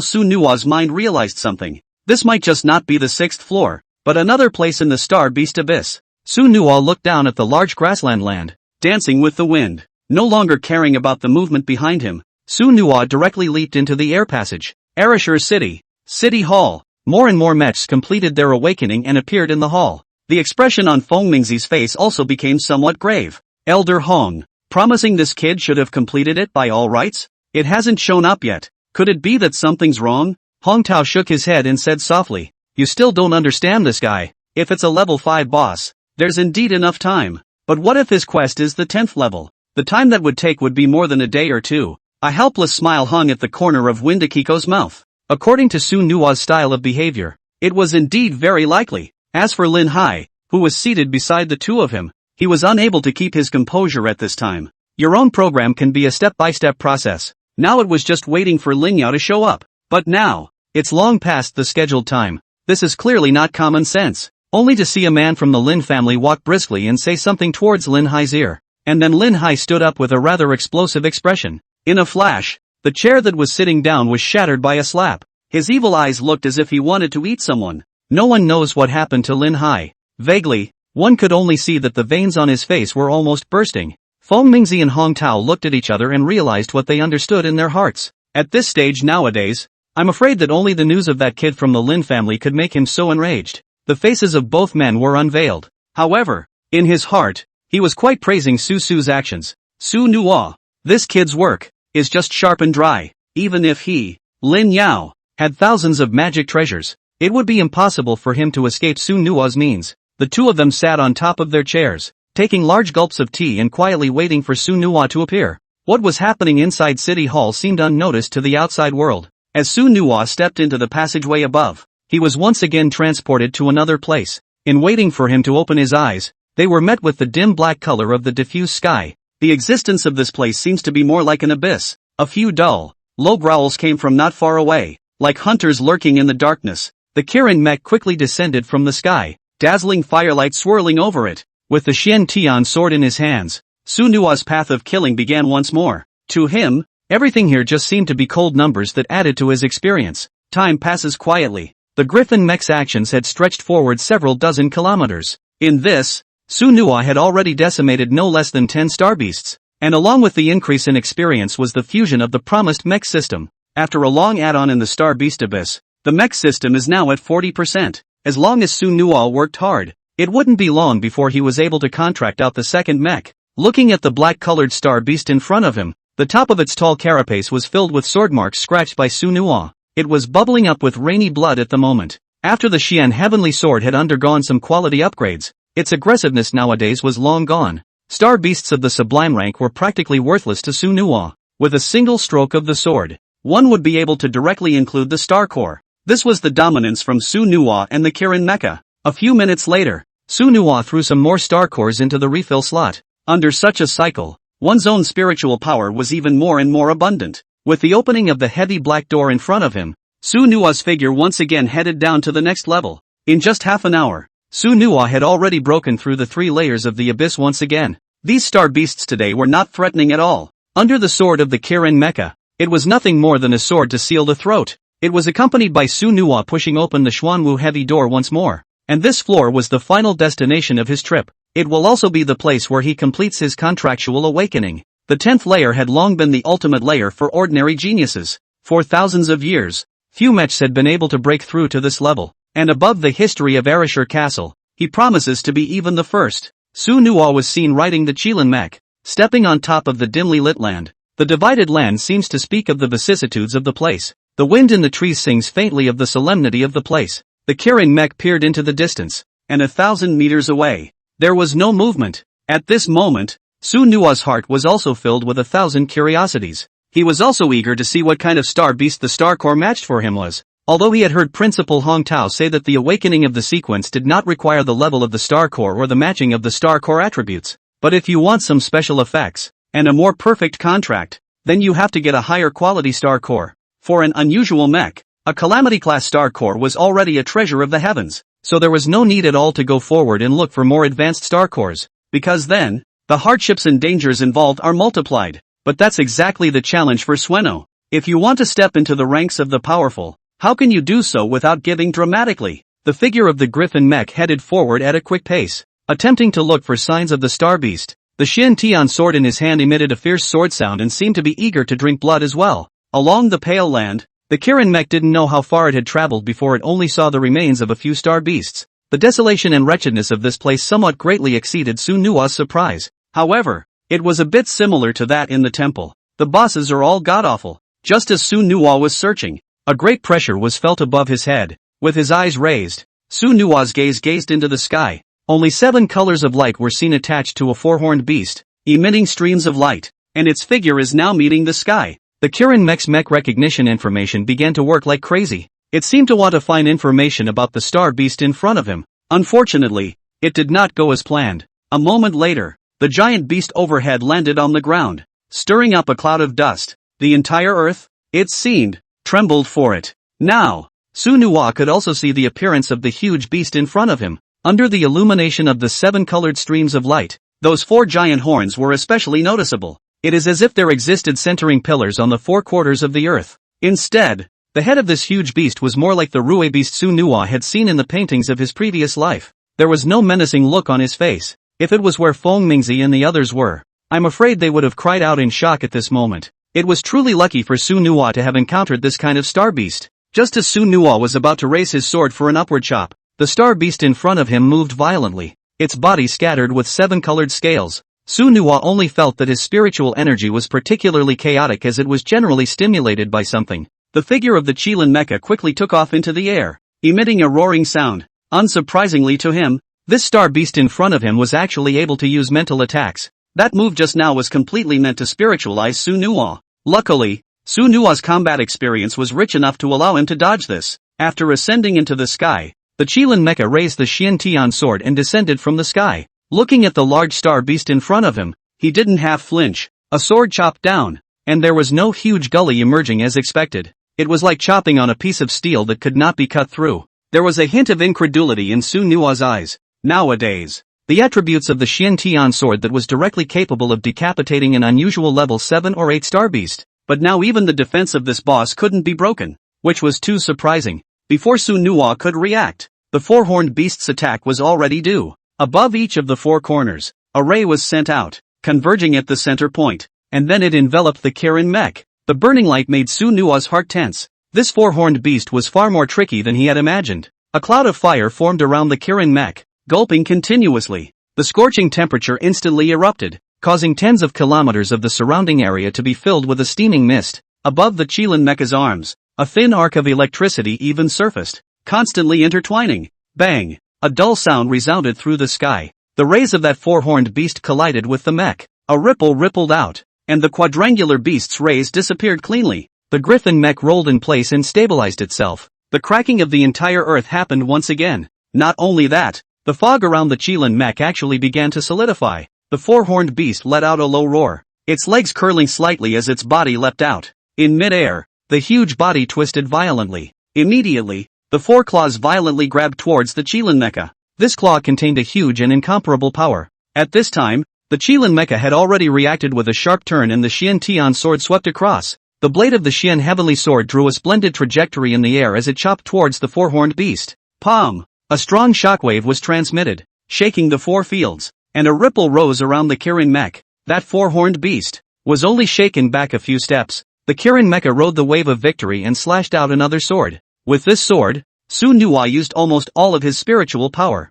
Su Nuwa's mind realized something. This might just not be the 6th floor, but another place in the Star Beast Abyss. Su Nuwa looked down at the large grassland land, dancing with the wind. No longer caring about the movement behind him, Su Nuwa directly leaped into the air passage. Arashur City. City Hall. More and more mechs completed their awakening and appeared in the hall. The expression on Feng Mingzi's face also became somewhat grave. Elder Hong, promising this kid should have completed it by all rights? It hasn't shown up yet. Could it be that something's wrong? Hong Tao shook his head and said softly, you still don't understand this guy. If it's a level 5 boss, there's indeed enough time. But what if his quest is the 10th level? The time that would take would be more than a day or two. A helpless smile hung at the corner of Windakiko's mouth. According to Su Nuwa's style of behavior, it was indeed very likely. As for Lin Hai, who was seated beside the two of him, he was unable to keep his composure at this time. Your own program can be a step-by-step process. Now it was just waiting for Lin Yao to show up. But now, it's long past the scheduled time. This is clearly not common sense. Only to see a man from the Lin family walk briskly and say something towards Lin Hai's ear. And then Lin Hai stood up with a rather explosive expression. In a flash, the chair that was sitting down was shattered by a slap. His evil eyes looked as if he wanted to eat someone. No one knows what happened to Lin Hai. Vaguely, one could only see that the veins on his face were almost bursting. Feng Mingzi and Hong Tao looked at each other and realized what they understood in their hearts. At this stage nowadays, I'm afraid that only the news of that kid from the Lin family could make him so enraged. The faces of both men were unveiled. However, in his heart, he was quite praising Su's actions. Su Nuwa, this kid's work, is just sharp and dry. Even if he, Lin Yao, had thousands of magic treasures, it would be impossible for him to escape Su Nuwa's means. The two of them sat on top of their chairs, taking large gulps of tea and quietly waiting for Su Nuwa to appear. What was happening inside City Hall seemed unnoticed to the outside world. As Su Nuwa stepped into the passageway above, he was once again transported to another place. In waiting for him to open his eyes, they were met with the dim black color of the diffuse sky. The existence of this place seems to be more like an abyss. A few dull, low growls came from not far away, like hunters lurking in the darkness. The Kirin mech quickly descended from the sky, dazzling firelight swirling over it. With the Xian Tian sword in his hands, Su Nuwa's path of killing began once more. To him, everything here just seemed to be cold numbers that added to his experience. Time passes quietly. The Griffin mech's actions had stretched forward several dozen kilometers. In this, Su Nuwa had already decimated no less than 10 star beasts, and along with the increase in experience was the fusion of the promised mech system. After a long add-on in the Star Beast Abyss, the mech system is now at 40%. As long as Su Nuwa worked hard, It wouldn't be long before he was able to contract out the second mech. Looking at the black-colored star beast in front of him, the top of its tall carapace was filled with sword marks scratched by Sunhwa. It was bubbling up with rainy blood at the moment. After the Xian heavenly sword had undergone some quality upgrades, its aggressiveness nowadays was long gone. Star beasts of the sublime rank were practically worthless to Sunhwa. With a single stroke of the sword, one would be able to directly include the star core. This was the dominance from Sunhwa and the Kirin Mecha. A few minutes later, Sunhwa threw some more star cores into the refill slot. Under such a cycle, one's own spiritual power was even more and more abundant. With the opening of the heavy black door in front of him, Sunhwa's figure once again headed down to the next level. In just half an hour, Sunhwa had already broken through the 3 layers of the abyss once again. These star beasts today were not threatening at all. Under the sword of the Kirin Mecha, it was nothing more than a sword to seal the throat. It was accompanied by Sunhwa pushing open the Xuanwu heavy door once more. And this floor was the final destination of his trip. It will also be the place where he completes his contractual awakening. The 10th layer had long been the ultimate layer for ordinary geniuses. For thousands of years, few mechs had been able to break through to this level. And above the history of Arashir Castle, he promises to be even the first. Sunhwa was seen riding the Qilin mech, stepping on top of the dimly lit land. The divided land seems to speak of the vicissitudes of the place. The wind in the trees sings faintly of the solemnity of the place. The Kirin mech peered into the distance, and 1,000 meters away, there was no movement. At this moment, Sunhwa's heart was also filled with 1,000 curiosities. He was also eager to see what kind of star beast the star core matched for him was. Although he had heard Principal Hong Tao say that the awakening of the sequence did not require the level of the star core or the matching of the star core attributes. But if you want some special effects, and a more perfect contract, then you have to get a higher quality star core. For an unusual mech, a Calamity-class star core was already a treasure of the heavens, so there was no need at all to go forward and look for more advanced star cores, because then, the hardships and dangers involved are multiplied. But that's exactly the challenge for Sueno. If you want to step into the ranks of the powerful, how can you do so without giving dramatically? The figure of the Griffin mech headed forward at a quick pace, attempting to look for signs of the star beast. The Xin Tian sword in his hand emitted a fierce sword sound and seemed to be eager to drink blood as well. Along the pale land, the Kirin mech didn't know how far it had traveled before it only saw the remains of a few star beasts. The desolation and wretchedness of this place somewhat greatly exceeded Sunhwa's surprise. However, it was a bit similar to that in the temple. The bosses are all god-awful. Just as Sunhwa was searching, a great pressure was felt above his head. With his eyes raised, Sunhwa's gaze gazed into the sky. Only 7 colors of light were seen attached to a 4-horned beast, emitting streams of light, and its figure is now meeting the sky. The Kirin mech's mech recognition information began to work like crazy. It seemed to want to find information about the star beast in front of him. Unfortunately, it did not go as planned. A moment later, the giant beast overhead landed on the ground, stirring up a cloud of dust. The entire earth, it seemed, trembled for it. Now, Sunhwa could also see the appearance of the huge beast in front of him. Under the illumination of the 7 colored streams of light, those 4 giant horns were especially noticeable. It is as if there existed centering pillars on the 4 quarters of the earth. Instead, the head of this huge beast was more like the Rue beast Sunhwa had seen in the paintings of his previous life. There was no menacing look on his face. If it was where Feng Mingzi and the others were, I'm afraid they would have cried out in shock at this moment. It was truly lucky for Sunhwa to have encountered this kind of star beast. Just as Sunhwa was about to raise his sword for an upward chop, the star beast in front of him moved violently, its body scattered with 7 colored scales. Sunhwa only felt that his spiritual energy was particularly chaotic as it was generally stimulated by something. The figure of the Qilin Mecha quickly took off into the air, emitting a roaring sound. Unsurprisingly to him, this star beast in front of him was actually able to use mental attacks. That move just now was completely meant to spiritualize Sunhwa. Luckily, Sunhwa's combat experience was rich enough to allow him to dodge this. After ascending into the sky, the Qilin Mecha raised the Xian Tian sword and descended from the sky. Looking at the large star beast in front of him, he didn't half flinch. A sword chopped down, and there was no huge gully emerging as expected. It was like chopping on a piece of steel that could not be cut through. There was a hint of incredulity in Sunhwa's eyes. Nowadays, the attributes of the Xian Tian sword that was directly capable of decapitating an unusual level 7 or 8 star beast. But now even the defense of this boss couldn't be broken, which was too surprising. Before Sunhwa could react, the 4-horned beast's attack was already due. Above each of the 4 corners, a ray was sent out, converging at the center point, and then it enveloped the Kirin mech. The burning light made Sunhwa's heart tense. This 4-horned beast was far more tricky than he had imagined. A cloud of fire formed around the Kirin mech. gulping continuously. The scorching temperature instantly erupted, causing tens of kilometers of the surrounding area to be filled with a steaming mist. Above the Chilean mecha's arms, a thin arc of electricity even surfaced, constantly intertwining. Bang! A dull sound resounded through the sky. The rays of that four-horned beast collided with the mech. A ripple rippled out, and the quadrangular beast's rays disappeared cleanly. The griffin mech rolled in place and stabilized itself. The cracking of the entire earth happened once again. Not only that, the fog around the Chilean mech actually began to solidify. The four-horned beast let out a low roar, its legs curling slightly as its body leapt out. In mid-air, the huge body twisted violently. Immediately, the four claws violently grabbed towards the Chilean mecha. This claw contained a huge and incomparable power. At this time, the Chilean mecha had already reacted with a sharp turn and the Xian Tian sword swept across. The blade of the Xian heavenly sword drew a splendid trajectory in the air as it chopped towards the four-horned beast. Pom! A strong shockwave was transmitted, shaking the four fields, and a ripple rose around the Kirin mech. That four-horned beast was only shaken back a few steps. The Kirin mecha rode the wave of victory and slashed out another sword. With this sword, Su Nuwa used almost all of his spiritual power.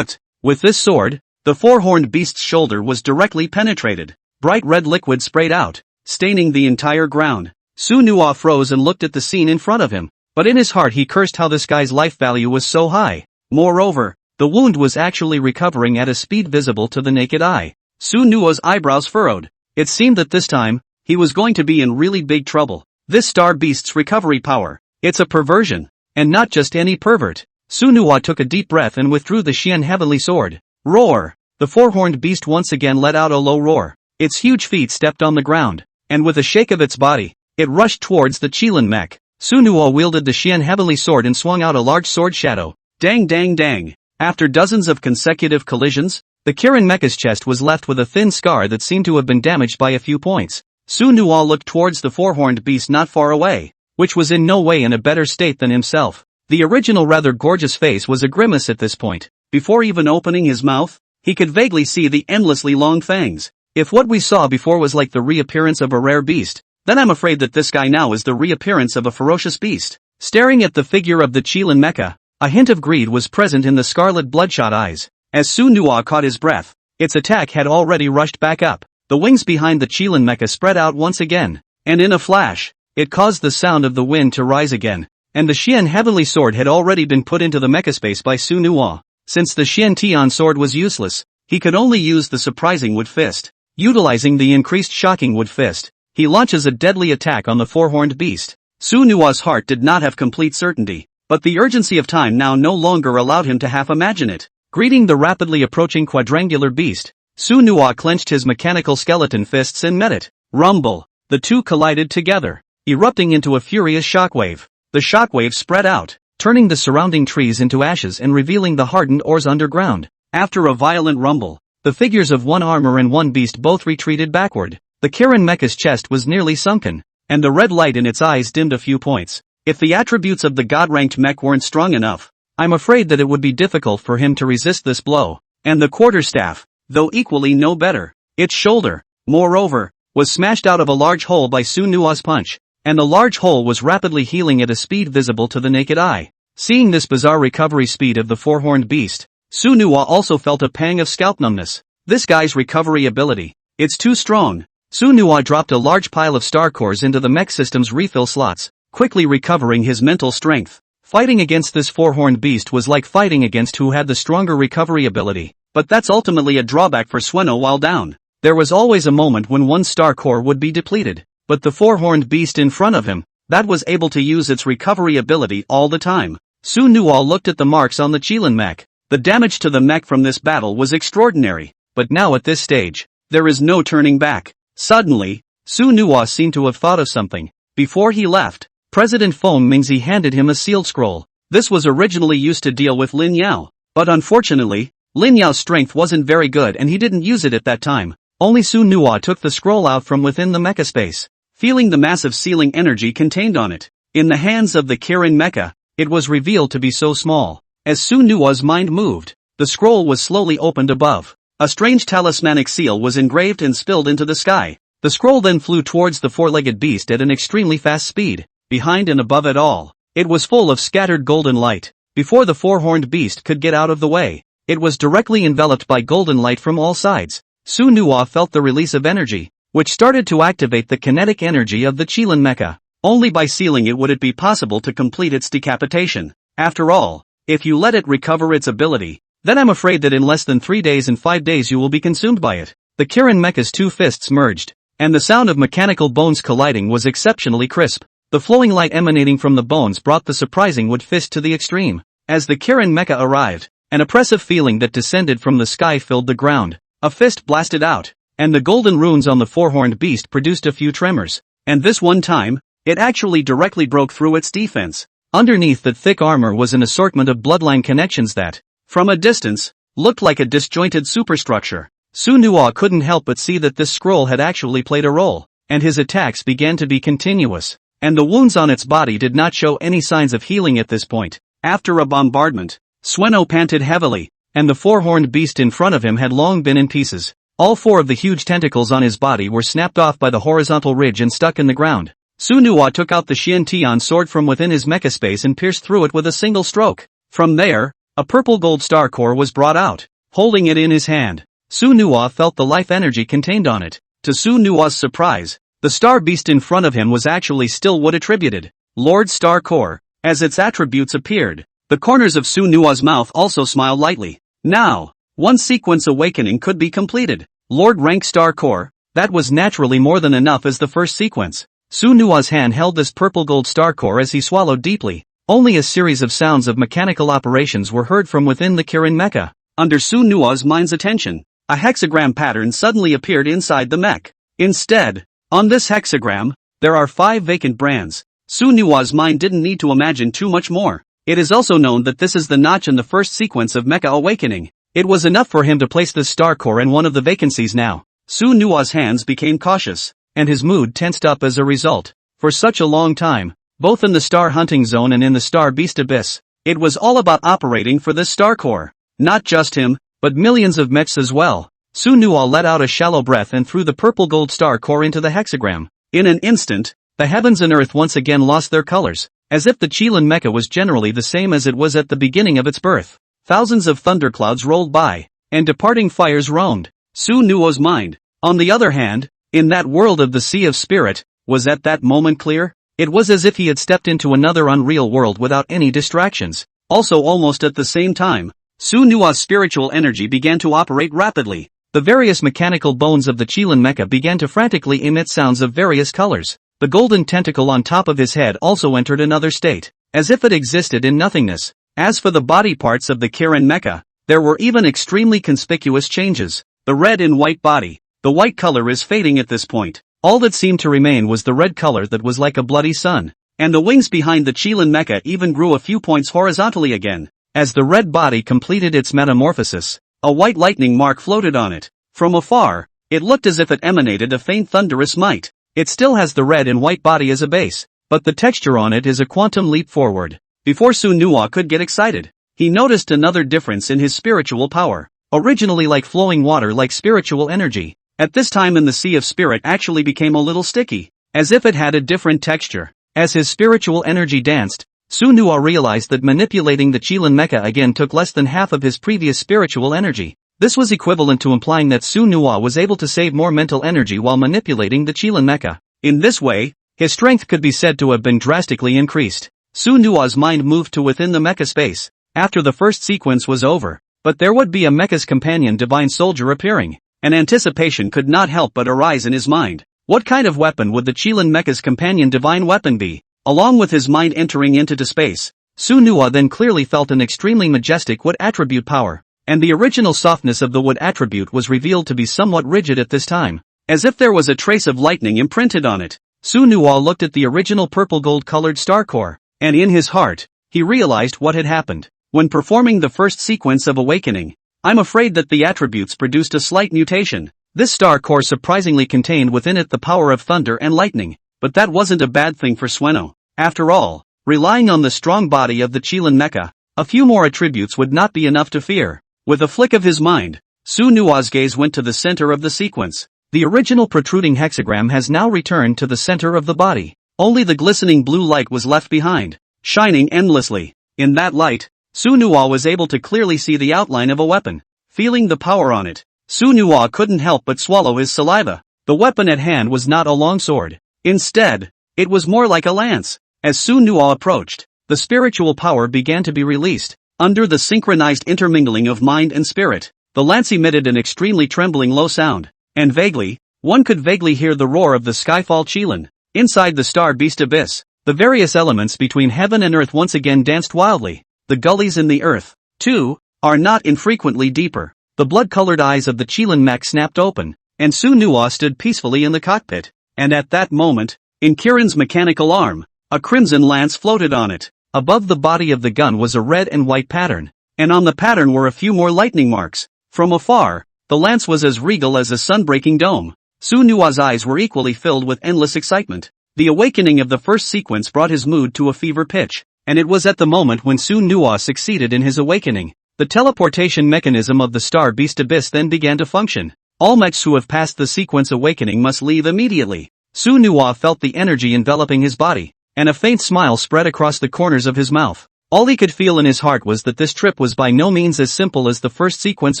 With this sword, the four-horned beast's shoulder was directly penetrated. Bright red liquid sprayed out, staining the entire ground. Su Nuwa froze and looked at the scene in front of him, but in his heart he cursed how this guy's life value was so high. Moreover, the wound was actually recovering at a speed visible to the naked eye. Su Nuwa's eyebrows furrowed. It seemed that this time, he was going to be in really big trouble. This star beast's recovery power, it's a perversion, and not just any pervert. Su Nuwa took a deep breath and withdrew the Xian heavenly sword. Roar! The four-horned beast once again let out a low roar. Its huge feet stepped on the ground, and with a shake of its body, it rushed towards the Chilean mech. Su Nuwa wielded the Xian heavenly sword and swung out a large sword shadow. Dang dang dang. After dozens of consecutive collisions, the Kirin mecha's chest was left with a thin scar that seemed to have been damaged by a few points. Su Nuwa looked towards the four-horned beast not far away, which was in no way in a better state than himself. The original rather gorgeous face was a grimace at this point. Before even opening his mouth, he could vaguely see the endlessly long fangs. If what we saw before was like the reappearance of a rare beast, then I'm afraid that this guy now is the reappearance of a ferocious beast. Staring at the figure of the Chilean mecha, a hint of greed was present in the scarlet bloodshot eyes. As Su Nuwa caught his breath, its attack had already rushed back up. The wings behind the Chilean mecha spread out once again, and in a flash, it caused the sound of the wind to rise again. And the Xian heavenly sword had already been put into the mecha space by Su Nuwa. Since the Xian Tian sword was useless, he could only use the surprising wood fist. Utilizing the increased shocking wood fist, he launches a deadly attack on the four-horned beast. Su Nuwa's heart did not have complete certainty, but the urgency of time now no longer allowed him to half imagine it. Greeting the rapidly approaching quadrangular beast, Su Nuwa clenched his mechanical skeleton fists and met it. Rumble! The two collided together, erupting into a furious shockwave. The shockwave spread out, turning the surrounding trees into ashes and revealing the hardened ores underground. After a violent rumble, the figures of one armor and one beast both retreated backward. The Kirin mecha's chest was nearly sunken, and the red light in its eyes dimmed a few points. If the attributes of the god-ranked mech weren't strong enough, I'm afraid that it would be difficult for him to resist this blow. And the quarterstaff, though equally no better, its shoulder, moreover, was smashed out of a large hole by Su Nuwa's punch, and the large hole was rapidly healing at a speed visible to the naked eye. Seeing this bizarre recovery speed of the four-horned beast, Su Nuwa also felt a pang of scalp numbness. This guy's recovery ability, it's too strong. Su Nuwa dropped a large pile of star cores into the mech system's refill slots, quickly recovering his mental strength. Fighting against this four-horned beast was like fighting against who had the stronger recovery ability, but that's ultimately a drawback for Sueno while down. There was always a moment when one star core would be depleted, but the four-horned beast in front of him, that was able to use its recovery ability all the time. Su Nuwa looked at the marks on the Chilean mech. The damage to the mech from this battle was extraordinary, but now at this stage, there is no turning back. Suddenly, Su Nuwa seemed to have thought of something. Before he left, President Feng Mingzi handed him a sealed scroll. This was originally used to deal with Lin Yao, but unfortunately, Lin Yao's strength wasn't very good and he didn't use it at that time. Only Su Nuwa took the scroll out from within the mecha space, feeling the massive sealing energy contained on it. In the hands of the Kirin mecha, it was revealed to be so small. As Su Nuwa's mind moved, the scroll was slowly opened above. A strange talismanic seal was engraved and spilled into the sky. The scroll then flew towards the four-legged beast at an extremely fast speed. Behind and above it all, it was full of scattered golden light. Before the four-horned beast could get out of the way, It was directly enveloped by golden light from all sides. Su Nuwa felt the release of energy, which started to activate the kinetic energy of the Qilin mecha. Only by sealing it would it be possible to complete its decapitation. After all, if you let it recover its ability, then I'm afraid that in less than 3 days and 5 days you will be consumed by it. The Kirin mecha's two fists merged, and the sound of mechanical bones colliding was exceptionally crisp. The flowing light emanating from the bones brought the surprising wood fist to the extreme. As the Kirin mecha arrived, an oppressive feeling that descended from the sky filled the ground. A fist blasted out, and the golden runes on the four-horned beast produced a few tremors. And this one time, it actually directly broke through its defense. Underneath that thick armor was an assortment of bloodline connections that, from a distance, looked like a disjointed superstructure. Su Nuwa couldn't help but see that this scroll had actually played a role, and his attacks began to be continuous. And the wounds on its body did not show any signs of healing at this point. After a bombardment, Sueno panted heavily, and the four-horned beast in front of him had long been in pieces. All 4 of the huge tentacles on his body were snapped off by the horizontal ridge and stuck in the ground. Su Nuwa took out the Xian Tian sword from within his mecha space and pierced through it with a single stroke. From there, a purple gold star core was brought out. Holding it in his hand, Su Nuwa felt the life energy contained on it. To Su Nuwa's surprise, the star beast in front of him was actually still wood attributed. Lord Star Core. As its attributes appeared, the corners of Su Nuwa's mouth also smiled lightly. Now, one sequence awakening could be completed. Lord Rank Star Core, that was naturally more than enough as the first sequence. Su Nuwa's hand held this purple gold star core as he swallowed deeply. Only a series of sounds of mechanical operations were heard from within the Kirin mecha. Under Su Nuwa's mind's attention, a hexagram pattern suddenly appeared inside the mech. Instead, on this hexagram, there are 5 vacant brands. Su Nuwa's mind didn't need to imagine too much more. It is also known that this is the notch in the first sequence of Mecha Awakening. It was enough for him to place this star core in one of the vacancies now. Su Nuwa's hands became cautious, and his mood tensed up as a result. For such a long time, both in the star hunting zone and in the star beast abyss, it was all about operating for this star core. Not just him, but millions of mechs as well. Su Nuwa let out a shallow breath and threw the purple gold star core into the hexagram. In an instant, the heavens and earth once again lost their colors, as if the Qilin mecha was generally the same as it was at the beginning of its birth. Thousands of thunderclouds rolled by, and departing fires roamed. Su Nuwa's mind, on the other hand, in that world of the Sea of Spirit, was at that moment clear. It was as if he had stepped into another unreal world without any distractions. Also almost at the same time, Su Nuwa's spiritual energy began to operate rapidly. The various mechanical bones of the Qilin mecha began to frantically emit sounds of various colors. The golden tentacle on top of his head also entered another state, as if it existed in nothingness. As for the body parts of the Kirin mecha, there were even extremely conspicuous changes. The red and white body. The white color is fading at this point. All that seemed to remain was the red color that was like a bloody sun. And the wings behind the Qilin mecha even grew a few points horizontally again. As the red body completed its metamorphosis, a white lightning mark floated on it. From afar, it looked as if it emanated a faint thunderous might. It still has the red and white body as a base, but the texture on it is a quantum leap forward. Before Su Nuwa could get excited, he noticed another difference in his spiritual power. Originally like flowing water like spiritual energy, at this time in the Sea of Spirit actually became a little sticky, as if it had a different texture. As his spiritual energy danced, Su Nuwa realized that manipulating the Qilin mecha again took less than half of his previous spiritual energy. This was equivalent to implying that Su Nuwa was able to save more mental energy while manipulating the Qilin mecha. In this way, his strength could be said to have been drastically increased. Su Nuwa's mind moved to within the mecha space, after the first sequence was over, but there would be a mecha's companion divine soldier appearing. An anticipation could not help but arise in his mind. What kind of weapon would the Qilin mecha's companion divine weapon be? Along with his mind entering into space, Su Nuwa then clearly felt an extremely majestic wood attribute power. And the original softness of the wood attribute was revealed to be somewhat rigid at this time, as if there was a trace of lightning imprinted on it. Su Nuwa looked at the original purple gold-colored star core, and in his heart, he realized what had happened. When performing the first sequence of awakening, I'm afraid that the attributes produced a slight mutation. This star core surprisingly contained within it the power of thunder and lightning, but that wasn't a bad thing for Sueno. After all, relying on the strong body of the Qilin mecha, a few more attributes would not be enough to fear. With a flick of his mind, Su Nuwa's gaze went to the center of the sequence. The original protruding hexagram has now returned to the center of the body. Only the glistening blue light was left behind, shining endlessly. In that light, Su Nuwa was able to clearly see the outline of a weapon. Feeling the power on it, Su Nuwa couldn't help but swallow his saliva. The weapon at hand was not a longsword. Instead, it was more like a lance. As Su Nuwa approached, the spiritual power began to be released. Under the synchronized intermingling of mind and spirit, the lance emitted an extremely trembling low sound, and vaguely, one could vaguely hear the roar of the Skyfall Qilin. Inside the Star Beast Abyss, the various elements between heaven and earth once again danced wildly. The gullies in the earth, too, are not infrequently deeper. The blood-colored eyes of the Qilin mech snapped open, and Su Nuwa stood peacefully in the cockpit. And at that moment, in Kirin's mechanical arm, a crimson lance floated on it. Above the body of the gun was a red and white pattern, and on the pattern were a few more lightning marks. From afar, the lance was as regal as a sun-breaking dome. Su Nuwa's eyes were equally filled with endless excitement. The awakening of the first sequence brought his mood to a fever pitch, and it was at the moment when Su Nuwa succeeded in his awakening. The teleportation mechanism of the Star Beast Abyss then began to function. All mechs who have passed the sequence awakening must leave immediately. Su Nuwa felt the energy enveloping his body, and a faint smile spread across the corners of his mouth. All he could feel in his heart was that this trip was by no means as simple as the first sequence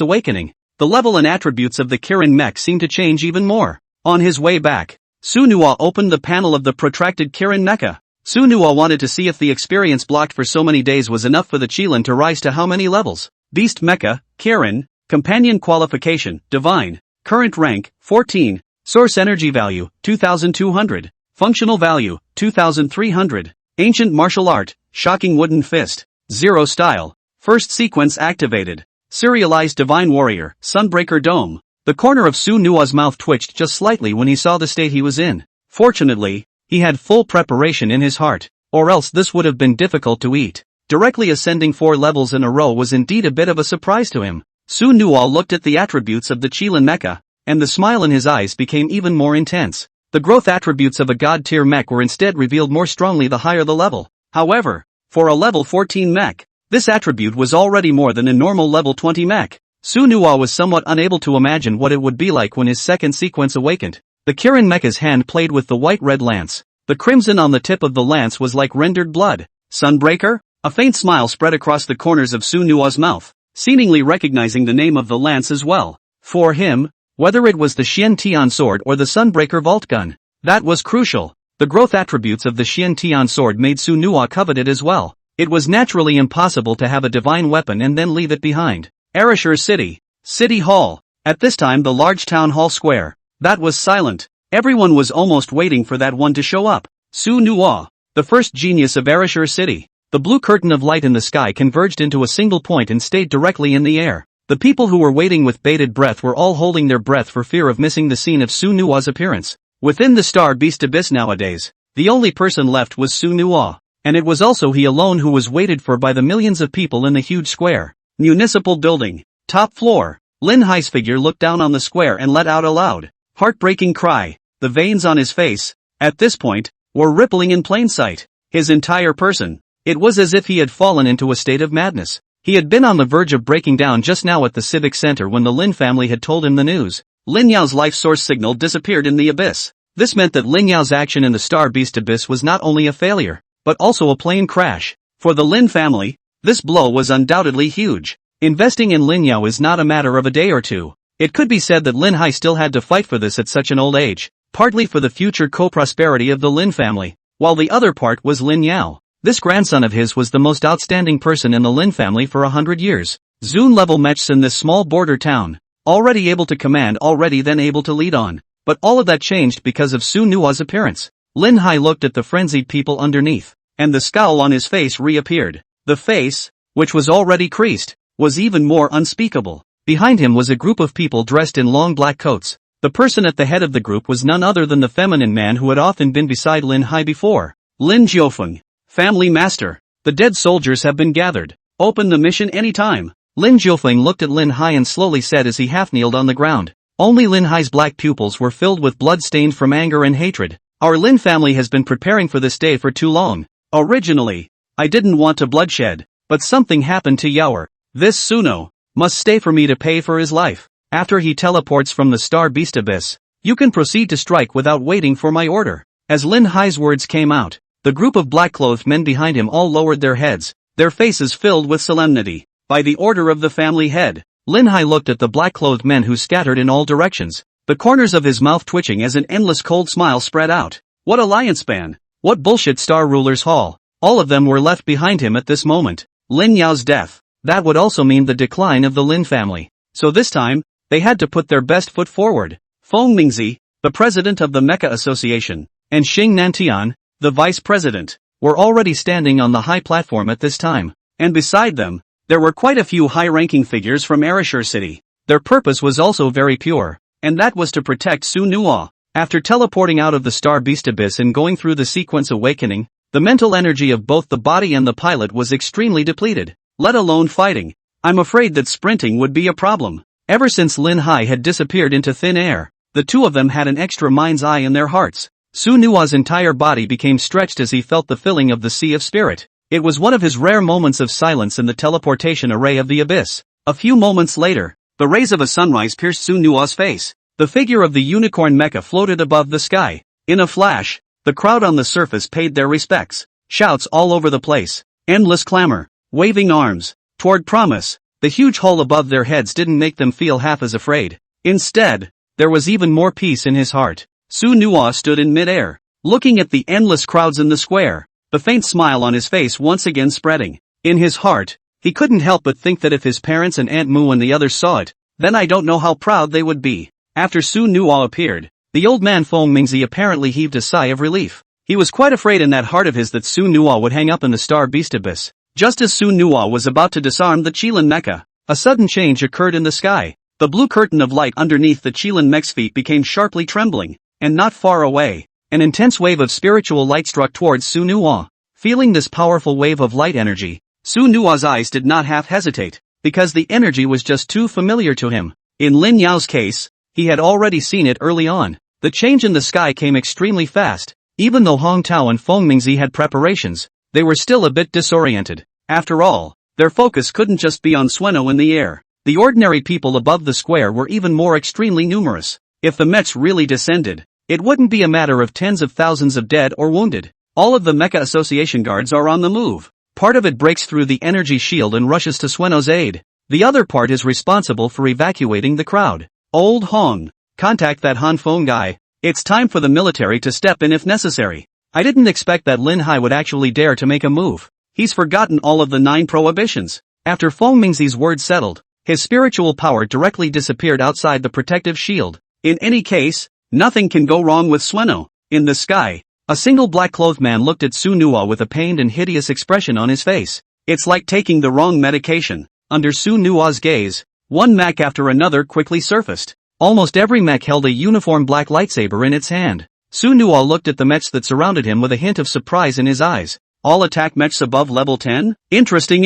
awakening. The level and attributes of the Kirin mech seemed to change even more. On his way back, Su Nuwa opened the panel of the protracted Kirin mecha. Su Nuwa wanted to see if the experience blocked for so many days was enough for the Qilin to rise to how many levels. Beast Mecha, Kirin, Companion Qualification, Divine, Current Rank, 14, Source Energy Value, 2200, Functional Value, 2300, Ancient Martial Art, Shocking Wooden Fist, 0 Style, First Sequence Activated, Serialized Divine Warrior, Sunbreaker Dome. The corner of Su Nuwa's mouth twitched just slightly when he saw the state he was in. Fortunately, he had full preparation in his heart, or else this would have been difficult to eat. Directly ascending 4 levels in a row was indeed a bit of a surprise to him. Su Nuwa looked at the attributes of the Qilin mecha, and the smile in his eyes became even more intense. The growth attributes of a god-tier mech were instead revealed more strongly the higher the level. However, for a level 14 mech, this attribute was already more than a normal level 20 mech. Su Nuwa was somewhat unable to imagine what it would be like when his second sequence awakened. The Kirin mecha's hand played with the white-red lance. The crimson on the tip of the lance was like rendered blood. Sunbreaker? A faint smile spread across the corners of Su Nuwa's mouth, seemingly recognizing the name of the lance as well. For him, whether it was the Xian Tian sword or the Sunbreaker vault gun, that was crucial. The growth attributes of the Xian Tian sword made Su Nuwa covet it as well. It was naturally impossible to have a divine weapon and then leave it behind. Arashur City. City Hall. At this time the large town hall square. That was silent. Everyone was almost waiting for that one to show up. Su Nuwa, the first genius of Arashur City. The blue curtain of light in the sky converged into a single point and stayed directly in the air. The people who were waiting with bated breath were all holding their breath for fear of missing the scene of Su Nuwa's appearance. Within the Star Beast Abyss nowadays, the only person left was Su Nuwa, and it was also he alone who was waited for by the millions of people in the huge square. Municipal Building. Top floor. Lin Hai's figure looked down on the square and let out a loud, heartbreaking cry. The veins on his face, at this point, were rippling in plain sight. His entire person. It was as if he had fallen into a state of madness. He had been on the verge of breaking down just now at the civic center when the Lin family had told him the news. Lin Yao's life source signal disappeared in the abyss. This meant that Lin Yao's action in the Star Beast Abyss was not only a failure, but also a plane crash. For the Lin family, this blow was undoubtedly huge. Investing in Lin Yao is not a matter of a day or two. It could be said that Lin Hai still had to fight for this at such an old age, partly for the future co-prosperity of the Lin family, while the other part was Lin Yao. This grandson of his was the most outstanding person in the Lin family for 100 years. Zune-level mechs in this small border town, already able to command, already then able to lead on. But all of that changed because of Su Nuwa's appearance. Lin Hai looked at the frenzied people underneath, and the scowl on his face reappeared. The face, which was already creased, was even more unspeakable. Behind him was a group of people dressed in long black coats. The person at the head of the group was none other than the feminine man who had often been beside Lin Hai before. Lin Jiufeng. Family Master. The dead soldiers have been gathered. Open the mission anytime. Lin Jiufeng looked at Lin Hai and slowly said as he half-kneeled on the ground. Only Lin Hai's black pupils were filled with blood stained from anger and hatred. Our Lin family has been preparing for this day for too long. Originally, I didn't want to bloodshed, but something happened to Yaoer. This Suno must stay for me to pay for his life. After he teleports from the Star Beast Abyss, you can proceed to strike without waiting for my order. As Lin Hai's words came out, the group of black-clothed men behind him all lowered their heads. their faces filled with solemnity. By the order of the family head, Lin Hai looked at the black-clothed men who scattered in all directions, the corners of his mouth twitching as an endless cold smile spread out. What alliance ban? What bullshit Star Ruler's Hall? All of them were left behind him at this moment. Lin Yao's death. That would also mean the decline of the Lin family. So this time, they had to put their best foot forward. Feng Mingzi, the president of the Mecha Association, and Xing Nantian, the vice president, were already standing on the high platform at this time. And beside them, there were quite a few high-ranking figures from Arashur City. Their purpose was also very pure, and that was to protect Su Nuo. After teleporting out of the Star Beast Abyss and going through the sequence awakening, the mental energy of both the body and the pilot was extremely depleted, let alone fighting. I'm afraid that sprinting would be a problem. Ever since Lin Hai had disappeared into thin air, the two of them had an extra mind's eye in their hearts. Su Nuo's entire body became stretched as he felt the filling of the Sea of Spirit. It was one of his rare moments of silence in the teleportation array of the abyss. A few moments later, the rays of a sunrise pierced Su Nuo's face. The figure of the unicorn mecha floated above the sky. In a flash, the crowd on the surface paid their respects. Shouts all over the place. Endless clamor. Waving arms. Toward promise. The huge hole above their heads didn't make them feel half as afraid. Instead, there was even more peace in his heart. Su Nuo stood in midair, looking at the endless crowds in the square, the faint smile on his face once again spreading. In his heart, he couldn't help but think that if his parents and Aunt Mu and the others saw it, then I don't know how proud they would be. After Su Nuo appeared, the old man Feng Mingzi apparently heaved a sigh of relief. He was quite afraid in that heart of his that Su Nuo would hang up in the Star Beast Abyss. Just as Su Nuo was about to disarm the Qilin mecha, a sudden change occurred in the sky. The blue curtain of light underneath the Qilin mech's feet became sharply trembling, and not far away, an intense wave of spiritual light struck towards Su Nuo. Feeling this powerful wave of light energy, Su Nuo's eyes did not half hesitate, because the energy was just too familiar to him. In Lin Yao's case, he had already seen it early on. The change in the sky came extremely fast. Even though Hong Tao and Feng Mingzi had preparations, they were still a bit disoriented. After all, their focus couldn't just be on Sueno in the air. The ordinary people above the square were even more extremely numerous. If the mechs really descended, it wouldn't be a matter of tens of thousands of dead or wounded. All of the Mecha Association guards are on the move. Part of it breaks through the energy shield and rushes to Sueno's aid. The other part is responsible for evacuating the crowd. Old Hong, contact that Han Feng guy. It's time for the military to step in if necessary. I didn't expect that Lin Hai would actually dare to make a move. He's forgotten all of the 9 prohibitions. After Feng Mingzi's words settled, his spiritual power directly disappeared outside the protective shield. In any case, nothing can go wrong with Sueno. In the sky, a single black-clothed man looked at Su Nuo with a pained and hideous expression on his face. It's like taking the wrong medication. Under Su Nuo's gaze, one mech after another quickly surfaced. Almost every mech held a uniform black lightsaber in its hand. Su Nuo looked at the mechs that surrounded him with a hint of surprise in his eyes. All attack mechs above level 10? Interesting.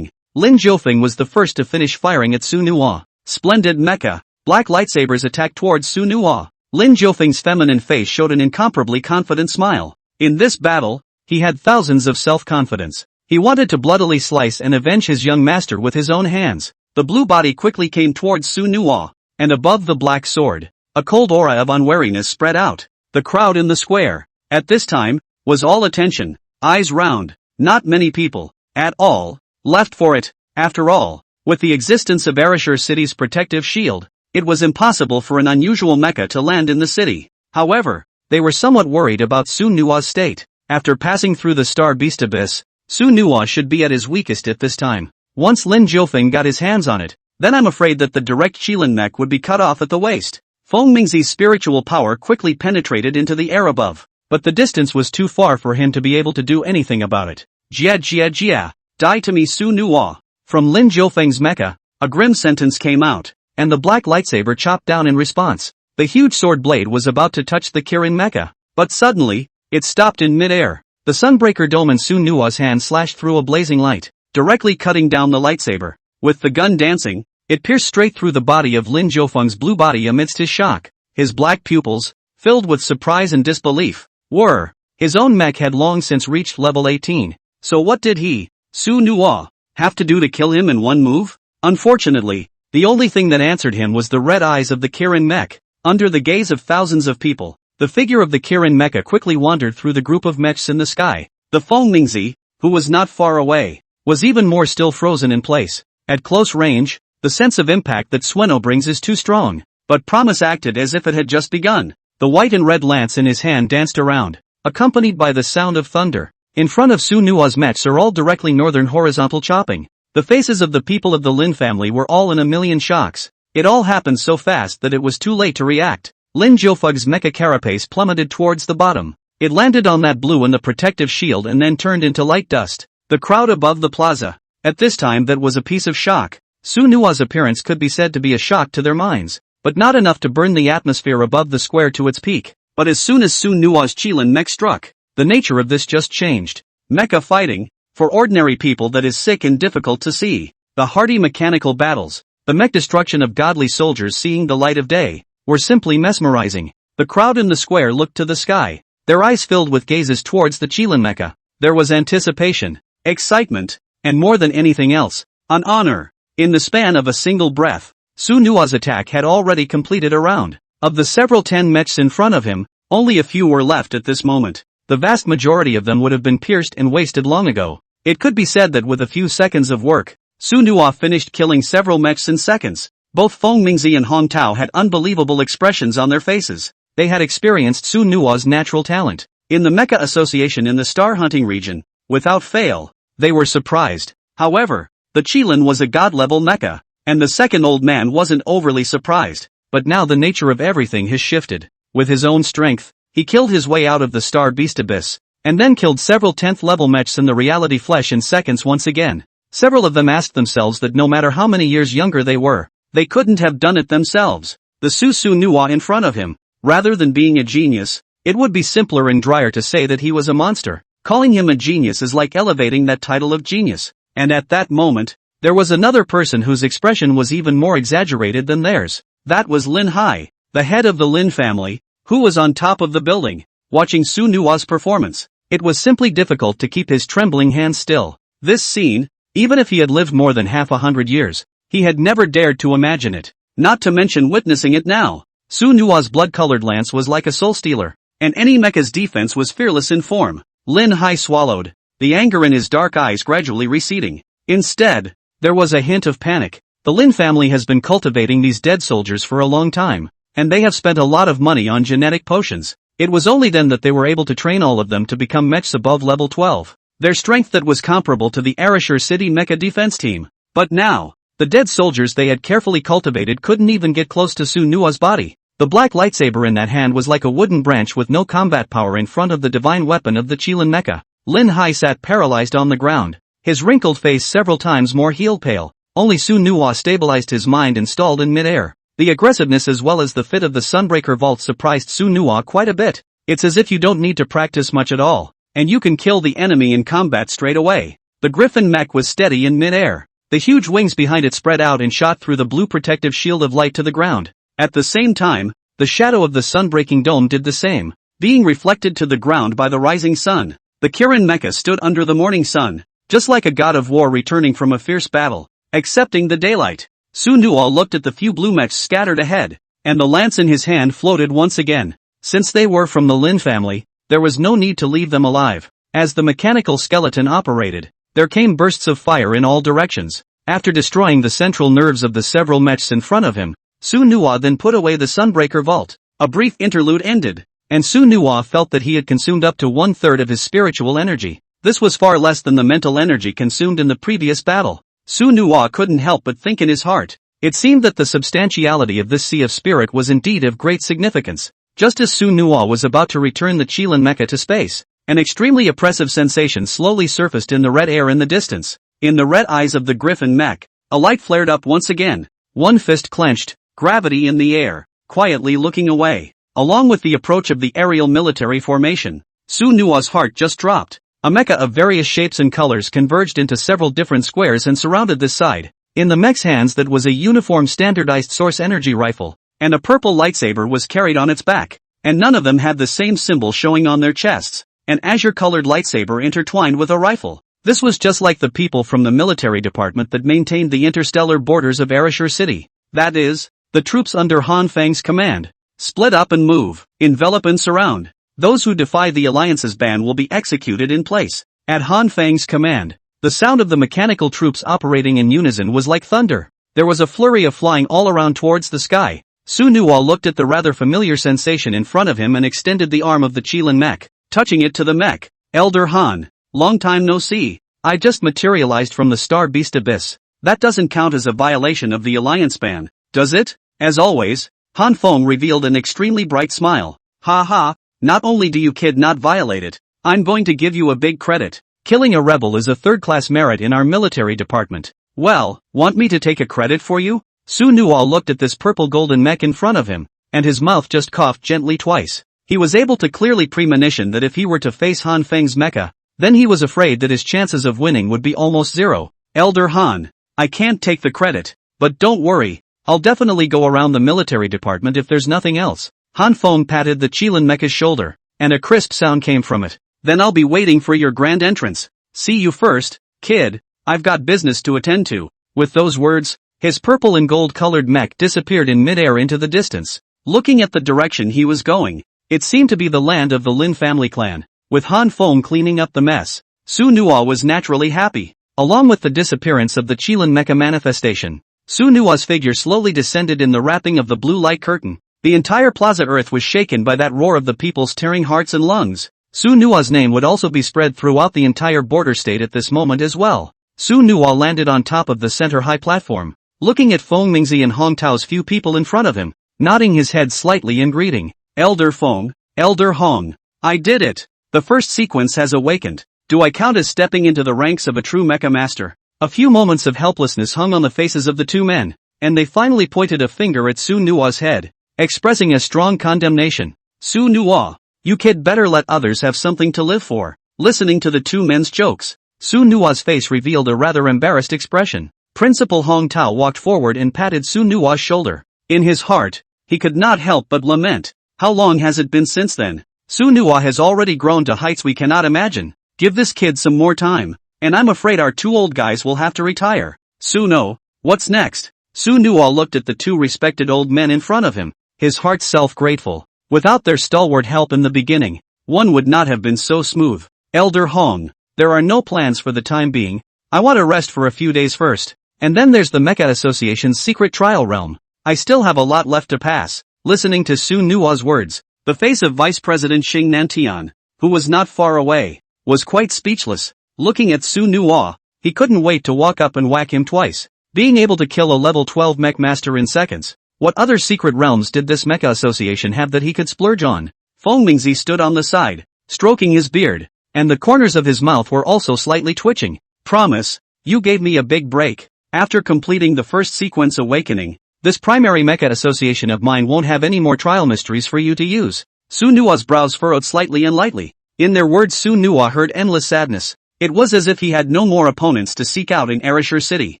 Lin Jiufeng was the first to finish firing at Su Nuo. Splendid mecha. Black lightsabers attacked towards Su Nuo. Lin Jiufeng's feminine face showed an incomparably confident smile. In this battle, he had thousands of self-confidence. He wanted to bloodily slice and avenge his young master with his own hands. The blue body quickly came towards Su Nuo, and above the black sword, a cold aura of unwariness spread out. The crowd in the square, at this time, was all attention, eyes round. Not many people, at all, left for it. After all, with the existence of Arashur City's protective shield, it was impossible for an unusual mecha to land in the city. However, they were somewhat worried about Su Nuo's state. After passing through the Star Beast Abyss, Su Nuo should be at his weakest at this time. Once Lin Jiufeng got his hands on it, then I'm afraid that the direct Qilin mech would be cut off at the waist. Feng Mingzi's spiritual power quickly penetrated into the air above, but the distance was too far for him to be able to do anything about it. Jia, die to me Su Nuo. From Lin Jiufeng's mecha, a grim sentence came out, and the black lightsaber chopped down in response. The huge sword blade was about to touch the Kirin mecha, but suddenly, it stopped in mid-air. The Sunbreaker Dome in Su Nuo's hand slashed through a blazing light, directly cutting down the lightsaber. With the gun dancing, it pierced straight through the body of Lin Jiufeng's blue body amidst his shock. His black pupils, filled with surprise and disbelief, were. His own mech had long since reached level 18. So what did he, Su Nuo, have to do to kill him in one move? Unfortunately, the only thing that answered him was the red eyes of the Kirin mech. Under the gaze of thousands of people, the figure of the Kirin mecha quickly wandered through the group of mechs in the sky. The Feng Mingzi, who was not far away, was even more still frozen in place. At close range, the sense of impact that Sueno brings is too strong, but promise acted as if it had just begun. The white and red lance in his hand danced around, accompanied by the sound of thunder. In front of Suenua's mechs are all directly northern horizontal chopping. The faces of the people of the Lin family were all in a million shocks. It all happened so fast that it was too late to react. Lin Jiufeng's mecha carapace plummeted towards the bottom. It landed on that blue and the protective shield and then turned into light dust. The crowd above the plaza. At this time that was a piece of shock. Suenua's appearance could be said to be a shock to their minds, but not enough to burn the atmosphere above the square to its peak. But as soon as Suenua's Qilin mech struck, the nature of this just changed. Mecha fighting, for ordinary people that is sick and difficult to see. The hardy mechanical battles, the mech destruction of godly soldiers seeing the light of day, were simply mesmerizing. The crowd in the square looked to the sky, their eyes filled with gazes towards the Qilin mecha. There was anticipation, excitement, and more than anything else, an honor. In the span of a single breath, Suenua's attack had already completed a round. Of the several 10 mechs in front of him, only a few were left at this moment. The vast majority of them would have been pierced and wasted long ago. It could be said that with a few seconds of work, Suenua finished killing several mechs in seconds. Both Feng Mingzi and Hong Tao had unbelievable expressions on their faces. They had experienced Suenua's natural talent. In the Mecha Association in the Star Hunting region, without fail, they were surprised. However, the Qilin was a god-level mecha, and the second old man wasn't overly surprised. But now the nature of everything has shifted. With his own strength, he killed his way out of the Star Beast Abyss, and then killed several 10th level mechs in the reality flesh in seconds once again. Several of them asked themselves that no matter how many years younger they were, they couldn't have done it themselves. The Suenua in front of him, rather than being a genius, it would be simpler and drier to say that he was a monster. Calling him a genius is like elevating that title of genius. And at that moment, there was another person whose expression was even more exaggerated than theirs. That was Lin Hai, the head of the Lin family, who was on top of the building, watching Suenua's performance. It was simply difficult to keep his trembling hands still. This scene, even if he had lived more than 100 years, he had never dared to imagine it, not to mention witnessing it now. Suenua's blood-colored lance was like a soul-stealer, and any mecha's defense was fearless in form. Lin Hai swallowed, the anger in his dark eyes gradually receding. Instead, there was a hint of panic. The Lin family has been cultivating these dead soldiers for a long time, and they have spent a lot of money on genetic potions. It was only then that they were able to train all of them to become mechs above level 12. Their strength that was comparable to the Arashur City mecha defense team. But now, the dead soldiers they had carefully cultivated couldn't even get close to Suenua's body. The black lightsaber in that hand was like a wooden branch with no combat power in front of the divine weapon of the Qilin mecha. Lin Hai sat paralyzed on the ground, his wrinkled face several times more heel-pale. Only Suenua stabilized his mind and stalled in mid-air. The aggressiveness as well as the fit of the Sunbreaker Vault surprised Suenua quite a bit. It's as if you don't need to practice much at all, and you can kill the enemy in combat straight away. The Griffin mech was steady in mid-air. The huge wings behind it spread out and shot through the blue protective shield of light to the ground. At the same time, the shadow of the sun-breaking dome did the same, being reflected to the ground by the rising sun. The Kirin mecha stood under the morning sun, just like a god of war returning from a fierce battle, accepting the daylight. Suenua looked at the few blue mechs scattered ahead, and the lance in his hand floated once again. Since they were from the Lin family, there was no need to leave them alive. As the mechanical skeleton operated, there came bursts of fire in all directions. After destroying the central nerves of the several mechs in front of him, Suenua then put away the Sunbreaker Vault. A brief interlude ended, and Suenua felt that he had consumed up to 1/3 of his spiritual energy. This was far less than the mental energy consumed in the previous battle. Suenua couldn't help but think in his heart. It seemed that the substantiality of this sea of spirit was indeed of great significance. Just as Suenua was about to return the Qilin mecha to space, an extremely oppressive sensation slowly surfaced in the red air in the distance. In the red eyes of the Griffin mech, a light flared up once again. One fist clenched, gravity in the air, quietly looking away. Along with the approach of the aerial military formation, Suenua's heart just dropped. A mecha of various shapes and colors converged into several different squares and surrounded this side. In the mech's hands that was a uniform standardized source energy rifle, and a purple lightsaber was carried on its back, and none of them had the same symbol showing on their chests, an azure-colored lightsaber intertwined with a rifle. This was just like the people from the military department that maintained the interstellar borders of Arashur City. That is, the troops under Han Feng's command. Split up and move, envelop and surround. Those who defy the Alliance's ban will be executed in place. At Han Feng's command, The sound of the mechanical troops operating in unison was like thunder. There was a flurry of flying all around towards the sky. Su Nuwa looked at the rather familiar sensation in front of him and extended the arm of the Qilin mech, touching it to the mech. Elder Han, long time no see. I just materialized from the Star Beast Abyss. That doesn't count as a violation of the alliance ban, does it? As always, Han Feng revealed an extremely bright smile. Ha ha, not only do you kid not violate it, I'm going to give you a big credit. Killing a rebel is a third-class merit in our military department. Well, want me to take a credit for you? Su Nuwa looked at this purple golden mech in front of him, and his mouth just coughed gently twice. He was able to clearly premonition that if he were to face Han Feng's mecha, then he was afraid that his chances of winning would be almost zero. Elder Han, I can't take the credit, but don't worry, I'll definitely go around the military department if there's nothing else. Han Feng patted the Qilin mecha's shoulder, and a crisp sound came from it. Then I'll be waiting for your grand entrance. See you first, kid. I've got business to attend to. With those words, his purple and gold-colored mech disappeared in midair into the distance. Looking at the direction he was going, it seemed to be the land of the Lin family clan. With Han Feng cleaning up the mess, Su Nuwa was naturally happy. Along with the disappearance of the Qilin mecha manifestation, Su Nuwa's figure slowly descended in the wrapping of the blue light curtain. The entire plaza earth was shaken by that roar of the people's tearing hearts and lungs. Su Nuwa's name would also be spread throughout the entire border state at this moment as well. Su Nuwa landed on top of the center high platform, looking at Feng Mingzi and Hong Tao's few people in front of him, nodding his head slightly in greeting. Elder Feng, Elder Hong, I did it. The first sequence has awakened. Do I count as stepping into the ranks of a true mecha master? A few moments of helplessness hung on the faces of the two men, and they finally pointed a finger at Su Nuwa's head, expressing a strong condemnation. Su Nuwa, you kid better let others have something to live for. Listening to the two men's jokes, Su Nuwa's face revealed a rather embarrassed expression. Principal Hong Tao walked forward and patted Su Nuwa's shoulder. In his heart, he could not help but lament. How long has it been since then? Su Nuwa has already grown to heights we cannot imagine. Give this kid some more time, and I'm afraid our two old guys will have to retire. Su No, what's next? Su Nuwa looked at the two respected old men in front of him, his heart self-grateful. Without their stalwart help in the beginning, one would not have been so smooth. Elder Hong, there are no plans for the time being. I want to rest for a few days first. And then there's the Mecha Association's secret trial realm. I still have a lot left to pass. Listening to Su Nuwa's words, the face of Vice President Xing Nantian, who was not far away, was quite speechless. Looking at Su Nuwa, he couldn't wait to walk up and whack him twice. Being able to kill a level 12 mech master in seconds. What other secret realms did this Mecha Association have that he could splurge on? Feng Mingzi stood on the side, stroking his beard, and the corners of his mouth were also slightly twitching. Promise, you gave me a big break. After completing the first sequence awakening, this primary Mecha Association of mine won't have any more trial mysteries for you to use. Su Nuwa's brows furrowed slightly and lightly. In their words Su Nuwa heard endless sadness. It was as if he had no more opponents to seek out in Ereshur City.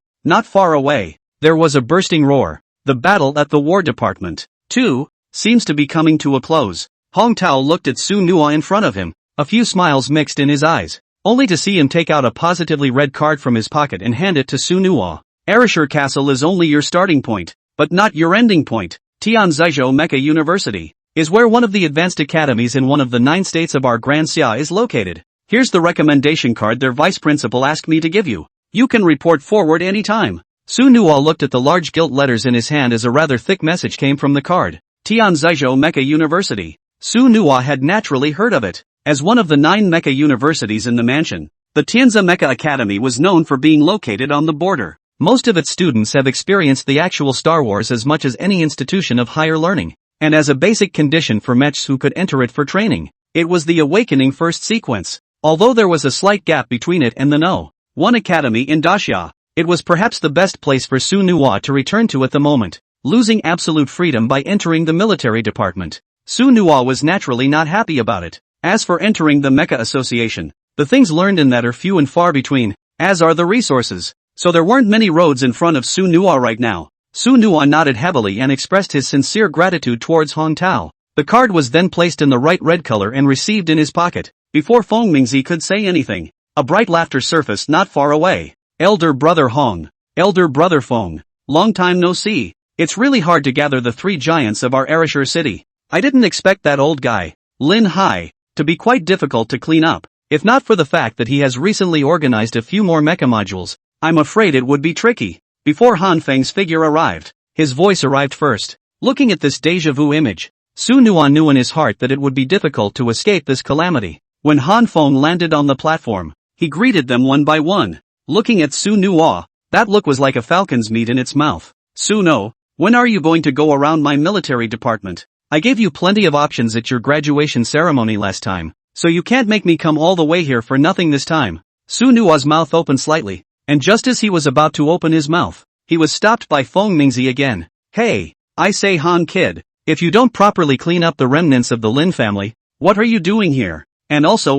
Not far away, there was a bursting roar. The battle at the War Department, too, seems to be coming to a close. Hong Tao looked at Su Nuwa in front of him, a few smiles mixed in his eyes, only to see him take out a positively red card from his pocket and hand it to Su Nuwa. Ereshur Castle is only your starting point, but not your ending point. Tianzhizhou Mecha University is where one of the advanced academies in one of the 9 states of our Grand Xia is located. Here's the recommendation card their vice principal asked me to give you. You can report forward anytime. Su Nuwa looked at the large gilt letters in his hand as a rather thick message came from the card. Tianzhizhou Mecha University. Su Nuwa had naturally heard of it. As one of the 9 Mecha universities in the mansion, the Tianza Mecha Academy was known for being located on the border. Most of its students have experienced the actual Star Wars as much as any institution of higher learning, and as a basic condition for mechs who could enter it for training, it was the awakening first sequence. Although there was a slight gap between it and the No. 1 Academy in Daxia, it was perhaps the best place for Su Nuwa to return to at the moment, losing absolute freedom by entering the military department. Su Nuwa was naturally not happy about it. As for entering the Mecha Association, the things learned in that are few and far between, as are the resources, so there weren't many roads in front of Su Nuwa right now. Su Nuwa nodded heavily and expressed his sincere gratitude towards Hong Tao. The card was then placed in the right red color and received in his pocket. Before Feng Mingzi could say anything, a bright laughter surfaced not far away. Elder Brother Hong, Elder Brother Feng, long time no see. It's really hard to gather the 3 giants of our Ereshur city. I didn't expect that old guy, Lin Hai, to be quite difficult to clean up. If not for the fact that he has recently organized a few more mecha modules, I'm afraid it would be tricky. Before Han Feng's figure arrived, his voice arrived first. Looking at this deja vu image, Su Nuwa knew in his heart that it would be difficult to escape this calamity. When Han Feng landed on the platform, he greeted them one by one. Looking at Su Nuwa, that look was like a falcon's meat in its mouth. Suno, when are you going to go around my military department? I gave you plenty of options at your graduation ceremony last time, so you can't make me come all the way here for nothing this time. Su Nuwa's mouth opened slightly, and just as he was about to open his mouth, he was stopped by Feng Mingzi again. Hey, I say Han kid, if you don't properly clean up the remnants of the Lin family, what are you doing here? And also,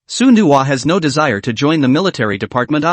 Su Nuwa has no desire to join the military department.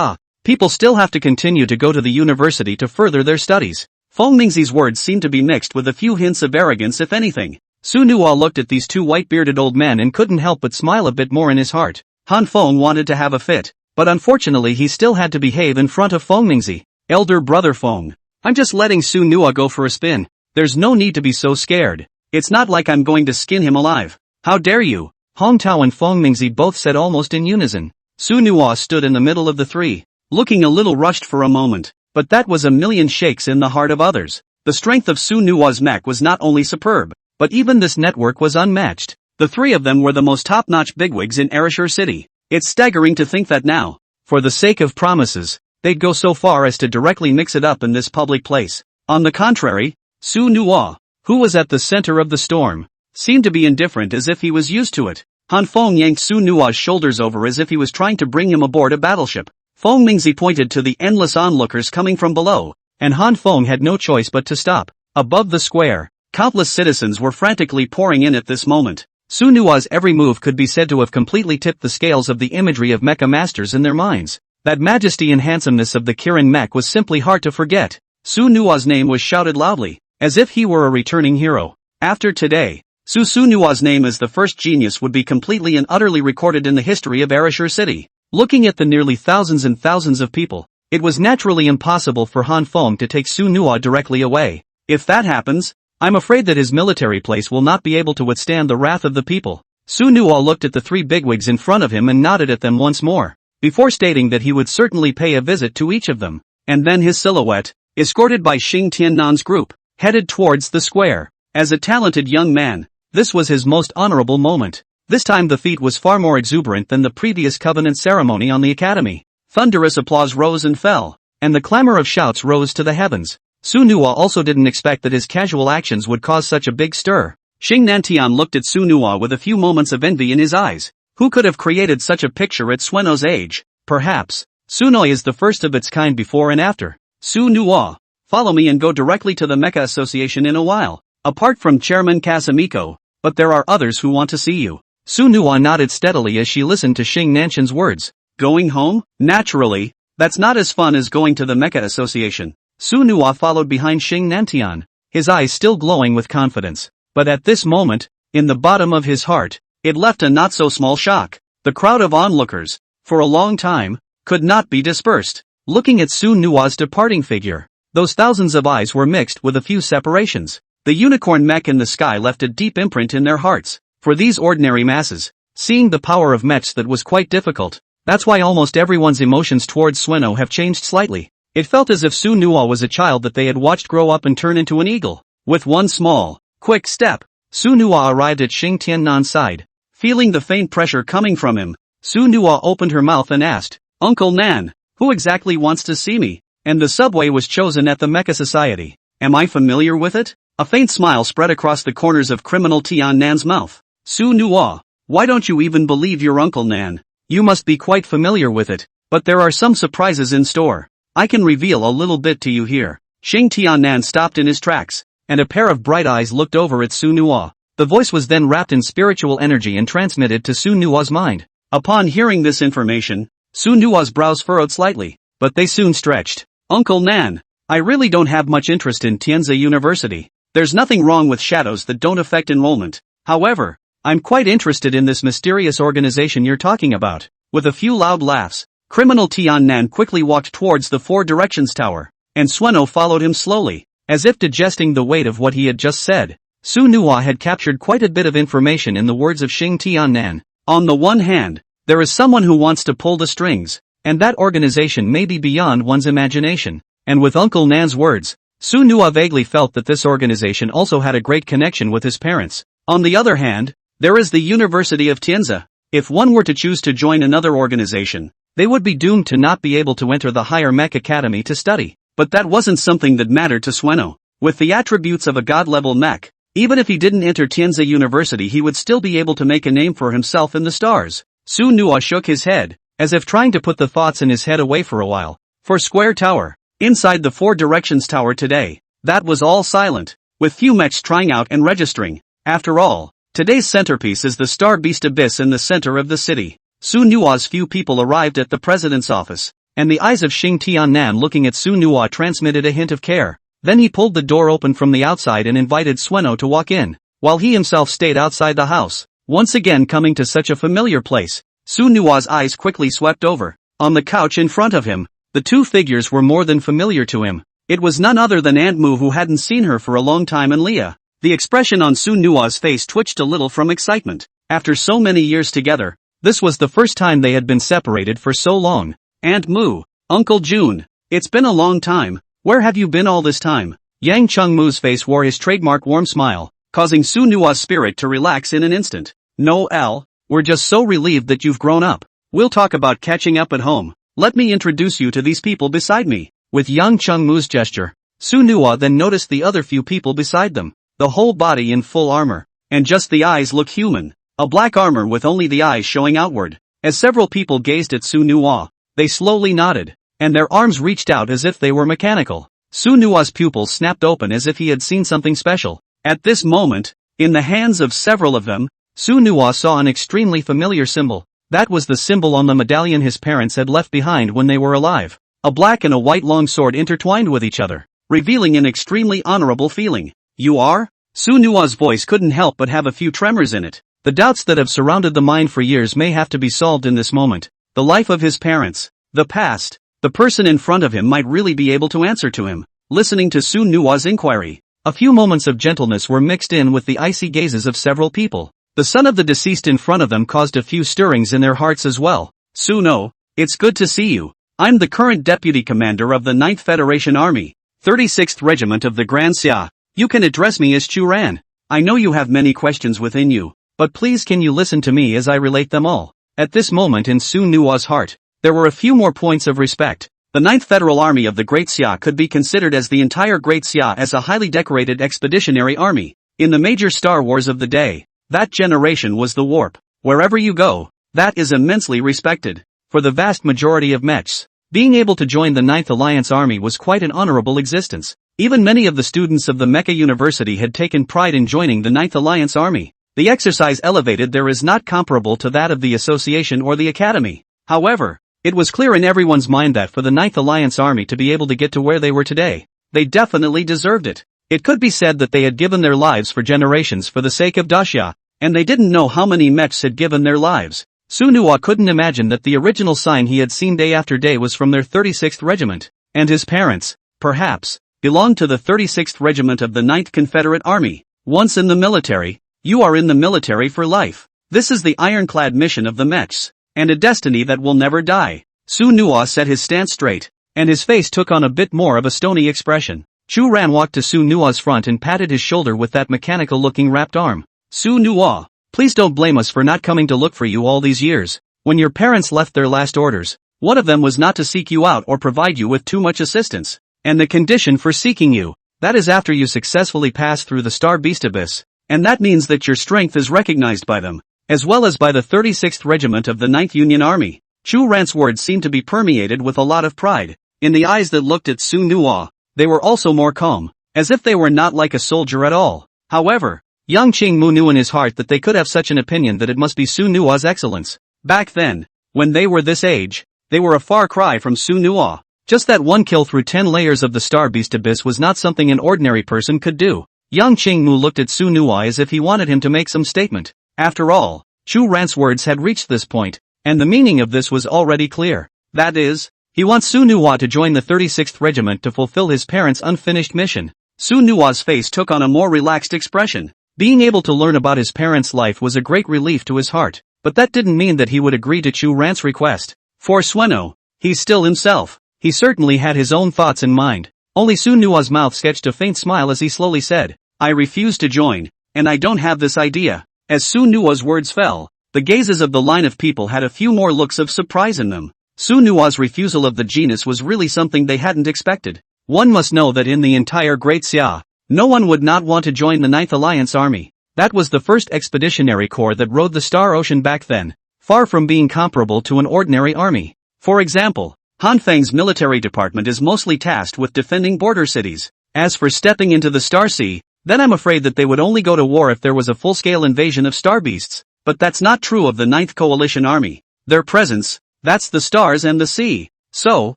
People still have to continue to go to the university to further their studies. Feng Mingzi's words seemed to be mixed with a few hints of arrogance if anything. Su Nuwa looked at these two white-bearded old men and couldn't help but smile a bit more in his heart. Han Feng wanted to have a fit, but unfortunately he still had to behave in front of Feng Mingzi. Elder brother Feng, I'm just letting Su Nuwa go for a spin. There's no need to be so scared. It's not like I'm going to skin him alive. How dare you? Hong Tao and Feng Mingzi both said almost in unison. Su Nuwa stood in the middle of the three, looking a little rushed for a moment, but that was a million shakes in the heart of others. The strength of Su Nuwa's mech was not only superb, but even this network was unmatched. The three of them were the most top-notch bigwigs in Ereshur City. It's staggering to think that now, for the sake of promises, they'd go so far as to directly mix it up in this public place. On the contrary, Su Nuwa, who was at the center of the storm, seemed to be indifferent as if he was used to it. Han Feng yanked Su Nuwa's shoulders over as if he was trying to bring him aboard a battleship. Feng Mingzi pointed to the endless onlookers coming from below, and Han Feng had no choice but to stop. Above the square, countless citizens were frantically pouring in at this moment. Su Nuwa's every move could be said to have completely tipped the scales of the imagery of mecha masters in their minds. That majesty and handsomeness of the Kirin mech was simply hard to forget. Su Nuwa's name was shouted loudly, as if he were a returning hero. After today, Su Nuwa's name as the first genius would be completely and utterly recorded in the history of Ereshur City. Looking at the nearly thousands and thousands of people, it was naturally impossible for Han Feng to take Su Nuwa directly away. If that happens, I'm afraid that his military place will not be able to withstand the wrath of the people. Su Nuwa looked at the three bigwigs in front of him and nodded at them once more, before stating that he would certainly pay a visit to each of them. And then his silhouette, escorted by Xing Tiannan's group, headed towards the square. As a talented young man, this was his most honorable moment. This time the feat was far more exuberant than the previous covenant ceremony on the academy. Thunderous applause rose and fell, and the clamor of shouts rose to the heavens. Su Nuwa also didn't expect that his casual actions would cause such a big stir. Xing Nantian looked at Su Nuwa with a few moments of envy in his eyes. Who could have created such a picture at Sueno's age? Perhaps, Sunoi is the first of its kind before and after. Su Nuwa, follow me and go directly to the Mecha Association in a while. Apart from Chairman Casamiko, but there are others who want to see you. Su Nuwa nodded steadily as she listened to Xing Nanshan's words. Going home? Naturally, that's not as fun as going to the Mecha Association. Su Nuwa followed behind Xing Nantian, his eyes still glowing with confidence. But at this moment, in the bottom of his heart, it left a not-so-small shock. The crowd of onlookers, for a long time, could not be dispersed. Looking at Su Nuwa's departing figure, those thousands of eyes were mixed with a few separations. The unicorn mech in the sky left a deep imprint in their hearts. For these ordinary masses, seeing the power of mechs that was quite difficult. That's why almost everyone's emotions towards Sueno have changed slightly. It felt as if Su Nuwa was a child that they had watched grow up and turn into an eagle. With one small, quick step, Su Nuwa arrived at Xing Tiannan's side. Feeling the faint pressure coming from him, Su Nuwa opened her mouth and asked, Uncle Nan, who exactly wants to see me? And the subway was chosen at the Mecha Society. Am I familiar with it? A faint smile spread across the corners of criminal Tian Nan's mouth. Su Nuwa, why don't you even believe your Uncle Nan? You must be quite familiar with it, but there are some surprises in store. I can reveal a little bit to you here. Xing Tiannan stopped in his tracks, and a pair of bright eyes looked over at Su Nuwa. The voice was then wrapped in spiritual energy and transmitted to Su Nuwa's mind. Upon hearing this information, Su Nuwa's brows furrowed slightly, but they soon stretched. Uncle Nan, I really don't have much interest in Tianzi University. There's nothing wrong with shadows that don't affect enrollment. However, I'm quite interested in this mysterious organization you're talking about. With a few loud laughs, criminal Tian Nan quickly walked towards the Four Directions Tower, and Sueno followed him slowly, as if digesting the weight of what he had just said. Su Nuwa had captured quite a bit of information in the words of Xing Tian Nan. On the one hand, There is someone who wants to pull the strings, and that organization may be beyond one's imagination. And with Uncle Nan's words, Su Nua vaguely felt that this organization also had a great connection with his parents. On the other hand, there is the University of Tianzi. If one were to choose to join another organization, they would be doomed to not be able to enter the higher Mech Academy to study. But that wasn't something that mattered to Sueno. With the attributes of a god-level mech, even if he didn't enter Tianzi University he would still be able to make a name for himself in the stars. Su Nua shook his head, as if trying to put the thoughts in his head away for a while. For Square Tower, inside the Four Directions Tower today, that was all silent, with few mechs trying out and registering. After all, today's centerpiece is the Star Beast Abyss in the center of the city. Su Nua's few people arrived at the president's office, and the eyes of Xing Tiannan looking at Su Nua transmitted a hint of care. Then he pulled the door open from the outside and invited Sueno to walk in, while he himself stayed outside the house. Once again coming to such a familiar place, Su Nua's eyes quickly swept over. On the couch in front of him, the two figures were more than familiar to him. It was none other than Aunt Mu who hadn't seen her for a long time and Leah. The expression on Su Nua's face twitched a little from excitement. After so many years together, this was the first time they had been separated for so long. Aunt Mu, Uncle June, it's been a long time. Where have you been all this time? Yang Chengmu's face wore his trademark warm smile, causing Su Nua's spirit to relax in an instant. No, Al, we're just so relieved that you've grown up. We'll talk about catching up at home. Let me introduce you to these people beside me. With Yang Chengmu's gesture, Su Nua then noticed the other few people beside them. The whole body in full armor, and just the eyes look human. A black armor with only the eyes showing outward. As several people gazed at Su Nua, they slowly nodded, and their arms reached out as if they were mechanical. Su Nua's pupils snapped open as if he had seen something special. At this moment, in the hands of several of them, Su Nua saw an extremely familiar symbol. That was the symbol on the medallion his parents had left behind when they were alive. A black and a white long sword intertwined with each other, revealing an extremely honorable feeling. You are? Su Nua's voice couldn't help but have a few tremors in it. The doubts that have surrounded the mind for years may have to be solved in this moment. The life of his parents, the past. The person in front of him might really be able to answer to him. Listening to Su Nua's inquiry, a few moments of gentleness were mixed in with the icy gazes of several people. The son of the deceased in front of them caused a few stirrings in their hearts as well. Suno, it's good to see you. I'm the current deputy commander of the 9th Federation Army, 36th Regiment of the Grand Xia. You can address me as Chu Ran. I know you have many questions within you, but please can you listen to me as I relate them all. At this moment in Su Nua's heart, there were a few more points of respect. The 9th Federal Army of the Great Xia could be considered as the entire Great Xia as a highly decorated expeditionary army. In the major Star Wars of the day, that generation was the warp. Wherever you go, that is immensely respected. For the vast majority of mechs, being able to join the 9th Alliance Army was quite an honorable existence. Even many of the students of the Mecha University had taken pride in joining the 9th Alliance Army. The exercise elevated there is not comparable to that of the Association or the Academy. However, it was clear in everyone's mind that for the 9th Alliance Army to be able to get to where they were today, they definitely deserved it. It could be said that they had given their lives for generations for the sake of Daxia, and they didn't know how many mechs had given their lives. Su Nua couldn't imagine that the original sign he had seen day after day was from their 36th Regiment, and his parents, perhaps, belonged to the 36th Regiment of the 9th Confederate Army. Once in the military, you are in the military for life. This is the ironclad mission of the mechs, and a destiny that will never die. Su Nua set his stance straight, and his face took on a bit more of a stony expression. Chu Ran walked to Su Nua's front and patted his shoulder with that mechanical-looking wrapped arm. Su Nua, please don't blame us for not coming to look for you all these years. When your parents left their last orders, one of them was not to seek you out or provide you with too much assistance. And the condition for seeking you, that is after you successfully pass through the Star Beast Abyss, and that means that your strength is recognized by them, as well as by the 36th Regiment of the 9th Union Army. Chu Ran's words seemed to be permeated with a lot of pride. In the eyes that looked at Su Nua, they were also more calm, as if they were not like a soldier at all. However, Yang Qingmu knew in his heart that they could have such an opinion that it must be Su Nua's excellence. Back then, when they were this age, they were a far cry from Su Nua. Just that one kill through 10 layers of the Star Beast Abyss was not something an ordinary person could do. Yang Qingmu looked at Su Nua as if he wanted him to make some statement. After all, Chu Ran's words had reached this point, and the meaning of this was already clear. That is, he wants Su Nua to join the 36th Regiment to fulfill his parents' unfinished mission. Su Nua's face took on a more relaxed expression. Being able to learn about his parents' life was a great relief to his heart. but that didn't mean that he would agree to Chu Ran's request. For Sueno, he's still himself. He certainly had his own thoughts in mind. Only Su Nua's mouth sketched a faint smile as he slowly said, I refuse to join, and I don't have this idea. As Su Nua's words fell, the gazes of the line of people had a few more looks of surprise in them. Su Nua's refusal of the genus was really something they hadn't expected. One must know that in the entire Great Xia, no one would not want to join the Ninth Alliance Army. That was the first expeditionary corps that rode the Star Ocean back then, far from being comparable to an ordinary army. For example, Han Feng's military department is mostly tasked with defending border cities. As for stepping into the Star Sea, then I'm afraid that they would only go to war if there was a full-scale invasion of star beasts. But that's not true of the Ninth Coalition Army. Their presence, that's the stars and the sea. So,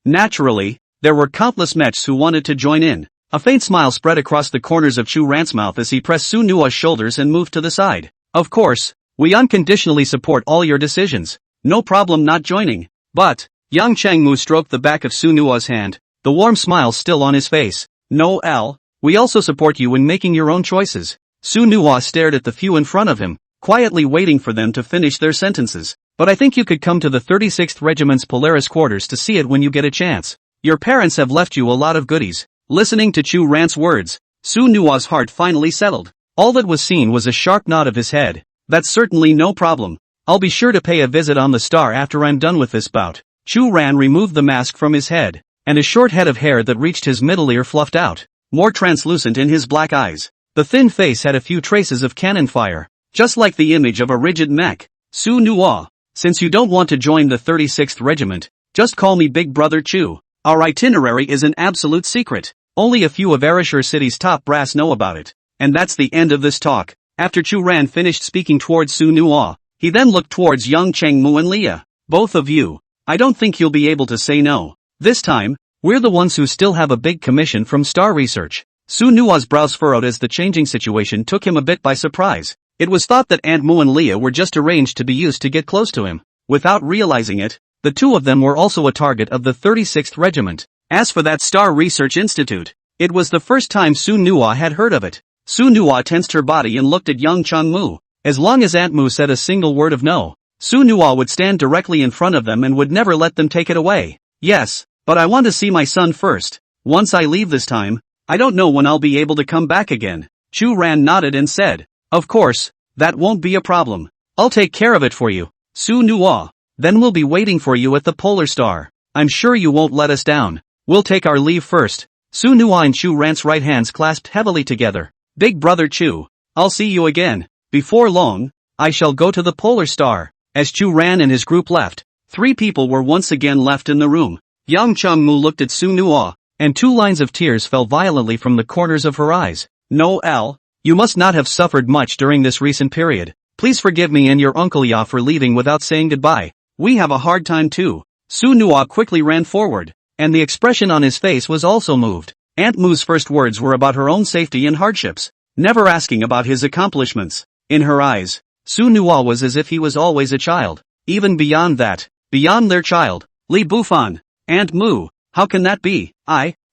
naturally, there were countless mechs who wanted to join in. A faint smile spread across the corners of Chu Ran's mouth as he pressed Su Nua's shoulders and moved to the side. Of course, we unconditionally support all your decisions. No problem not joining. But, Yang Chengmu stroked the back of Su Nua's hand, the warm smile still on his face. No L, we also support you in making your own choices. Su Nua stared at the few in front of him, quietly waiting for them to finish their sentences. But I think you could come to the 36th Regiment's Polaris quarters to see it when you get a chance. Your parents have left you a lot of goodies. Listening to Chu Ran's words, Su Nua's heart finally settled. All that was seen was a sharp nod of his head. That's certainly no problem. I'll be sure to pay a visit on the Star after I'm done with this bout. Chu Ran removed the mask from his head, and a short head of hair that reached his middle ear fluffed out, more translucent in his black eyes. The thin face had a few traces of cannon fire, just like the image of a rigid mech. Su Nua, since you don't want to join the 36th Regiment, just call me Big Brother Chu. Our itinerary is an absolute secret. Only a few of Arashur City's top brass know about it. And that's the end of this talk. After Chu Ran finished speaking towards Su Nua, he then looked towards Yang Chengmu and Leah. Both of you, I don't think you'll be able to say no. This time, we're the ones who still have a big commission from Star Research. Su Nua's brows furrowed as the changing situation took him a bit by surprise. It was thought that Aunt Mu and Leah were just arranged to be used to get close to him. Without realizing it, the two of them were also a target of the 36th Regiment. As for that Star Research Institute, it was the first time Su Nua had heard of it. Su Nua tensed her body and looked at Yang Chengmu. As long as Aunt Mu said a single word of no, Su Nua would stand directly in front of them and would never let them take it away. Yes, but I want to see my son first. Once I leave this time, I don't know when I'll be able to come back again. Chu Ran nodded and said, of course, that won't be a problem. I'll take care of it for you. Su Nua, then we'll be waiting for you at the Polar Star. I'm sure you won't let us down. We'll take our leave first. Su Nua and Chu Ran's right hands clasped heavily together. Big Brother Chu, I'll see you again. Before long, I shall go to the Polar Star. As Chu Ran and his group left, three people were once again left in the room. Yang Chengmu looked at Su Nua, and two lines of tears fell violently from the corners of her eyes. No L, you must not have suffered much during this recent period. Please forgive me and your Uncle Ya for leaving without saying goodbye. We have a hard time too. Su Nua quickly ran forward, and the expression on his face was also moved. Aunt Mu's first words were about her own safety and hardships, never asking about his accomplishments. In her eyes, Su Nua was as if he was always a child. Even beyond that, beyond their child, Li Bufan, Aunt Mu, how can that be?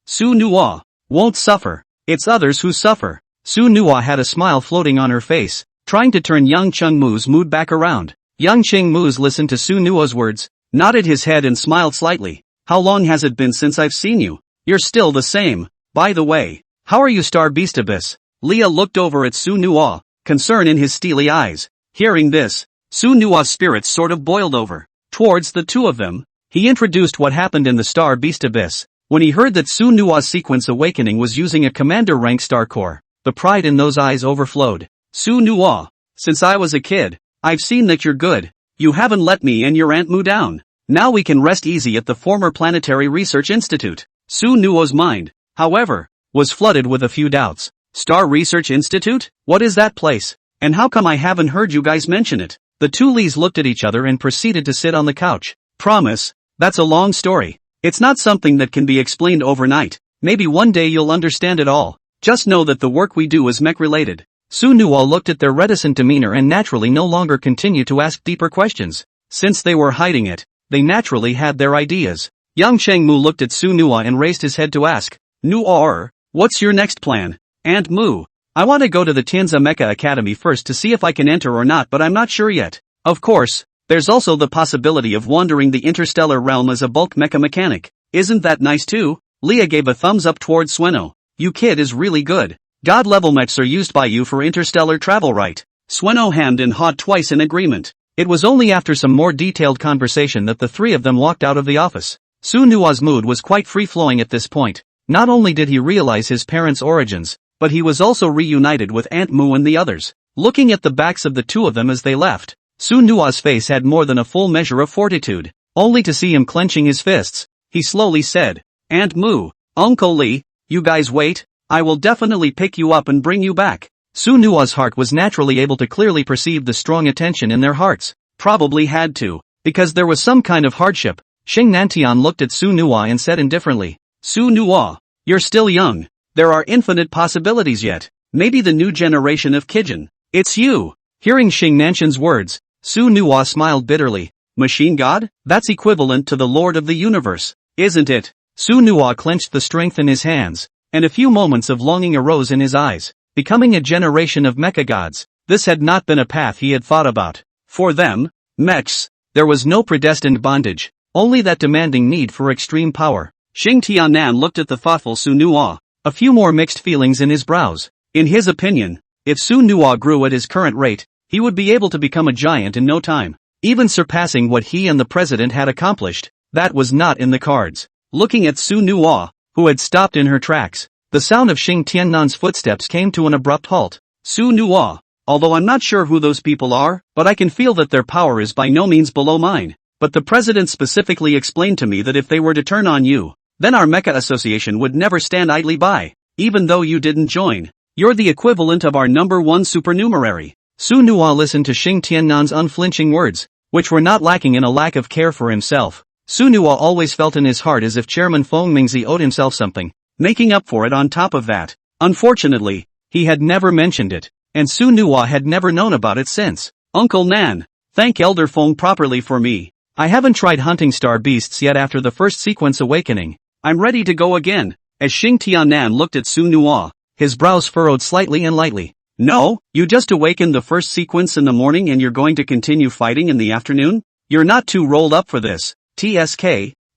Su Nua, won't suffer. It's others who suffer. Su Nua had a smile floating on her face, trying to turn Yang Chengmu's mood back around. Yang Chengmu's listened to Su Nua's words, nodded his head and smiled slightly. How long has it been since I've seen you? You're still the same. By the way, how are you, Star Beast Abyss? Leah looked over at Su Nua, concern in his steely eyes. Hearing this, Su Nua's spirits sort of boiled over. Towards the two of them, he introduced what happened in the Star Beast Abyss. When he heard that Su Nua's sequence awakening was using a commander rank Star Core, the pride in those eyes overflowed. Su Nua, since I was a kid, I've seen that you're good. You haven't let me and your Aunt Mu down. Now we can rest easy at the former Planetary Research Institute. Su Nuo's mind, however, was flooded with a few doubts. Star Research Institute? What is that place? And how come I haven't heard you guys mention it? The two Lees looked at each other and proceeded to sit on the couch. Promise, that's a long story. It's not something that can be explained overnight. Maybe one day you'll understand it all. Just know that the work we do is mech-related. Su Nua looked at their reticent demeanor and naturally no longer continued to ask deeper questions. Since they were hiding it, they naturally had their ideas. Yang Chengmu looked at Su Nua and raised his head to ask, Nuar, what's your next plan? Aunt Mu, I want to go to the Tianza Mecha Academy first to see if I can enter or not, but I'm not sure yet. Of course, there's also the possibility of wandering the interstellar realm as a bulk mecha mechanic. Isn't that nice too? Leah gave a thumbs up towards Sueno. You kid is really good. God level mechs are used by you for interstellar travel, right? Sueno hemmed and hawed twice in agreement. It was only after some more detailed conversation that the three of them walked out of the office. Su Nua's mood was quite free-flowing at this point. Not only did he realize his parents' origins, but he was also reunited with Aunt Mu and the others. Looking at the backs of the two of them as they left, Su Nua's face had more than a full measure of fortitude. Only to see him clenching his fists, he slowly said, Aunt Mu, Uncle Lee, you guys wait, I will definitely pick you up and bring you back. Su Nua's heart was naturally able to clearly perceive the strong attention in their hearts. Probably had to, because there was some kind of hardship. Xing Nantian looked at Su Nua and said indifferently, Su Nua, you're still young. There are infinite possibilities yet. Maybe the new generation of Kijin. It's you. Hearing Xing Nantian's words, Su Nua smiled bitterly. Machine God? That's equivalent to the Lord of the Universe, isn't it? Su Nua clenched the strength in his hands, and a few moments of longing arose in his eyes. Becoming a generation of mecha gods, this had not been a path he had thought about. For them, mechs, there was no predestined bondage, only that demanding need for extreme power. Xing Tianan looked at the thoughtful Su Nua, a few more mixed feelings in his brows. In his opinion, if Su Nua grew at his current rate, he would be able to become a giant in no time, even surpassing what he and the president had accomplished. That was not in the cards. Looking at Su Nua, who had stopped in her tracks, the sound of Xing Tiannan's footsteps came to an abrupt halt. Su Nua, although I'm not sure who those people are, but I can feel that their power is by no means below mine. But the president specifically explained to me that if they were to turn on you, then our Mecha Association would never stand idly by. Even though you didn't join, you're the equivalent of our number one supernumerary. Su Nua listened to Xing Tiannan's unflinching words, which were not lacking in a lack of care for himself. Su Nua always felt in his heart as if Chairman Feng Mingzi owed himself something, making up for it on top of that. Unfortunately, he had never mentioned it, and Su Nua had never known about it since. Uncle Nan, thank Elder Feng properly for me. I haven't tried hunting star beasts yet after the first sequence awakening. I'm ready to go again. As Xing Tianan looked at Su Nua, his brows furrowed slightly and lightly. No, you just awakened the first sequence in the morning and you're going to continue fighting in the afternoon? You're not too rolled up for this. TSK,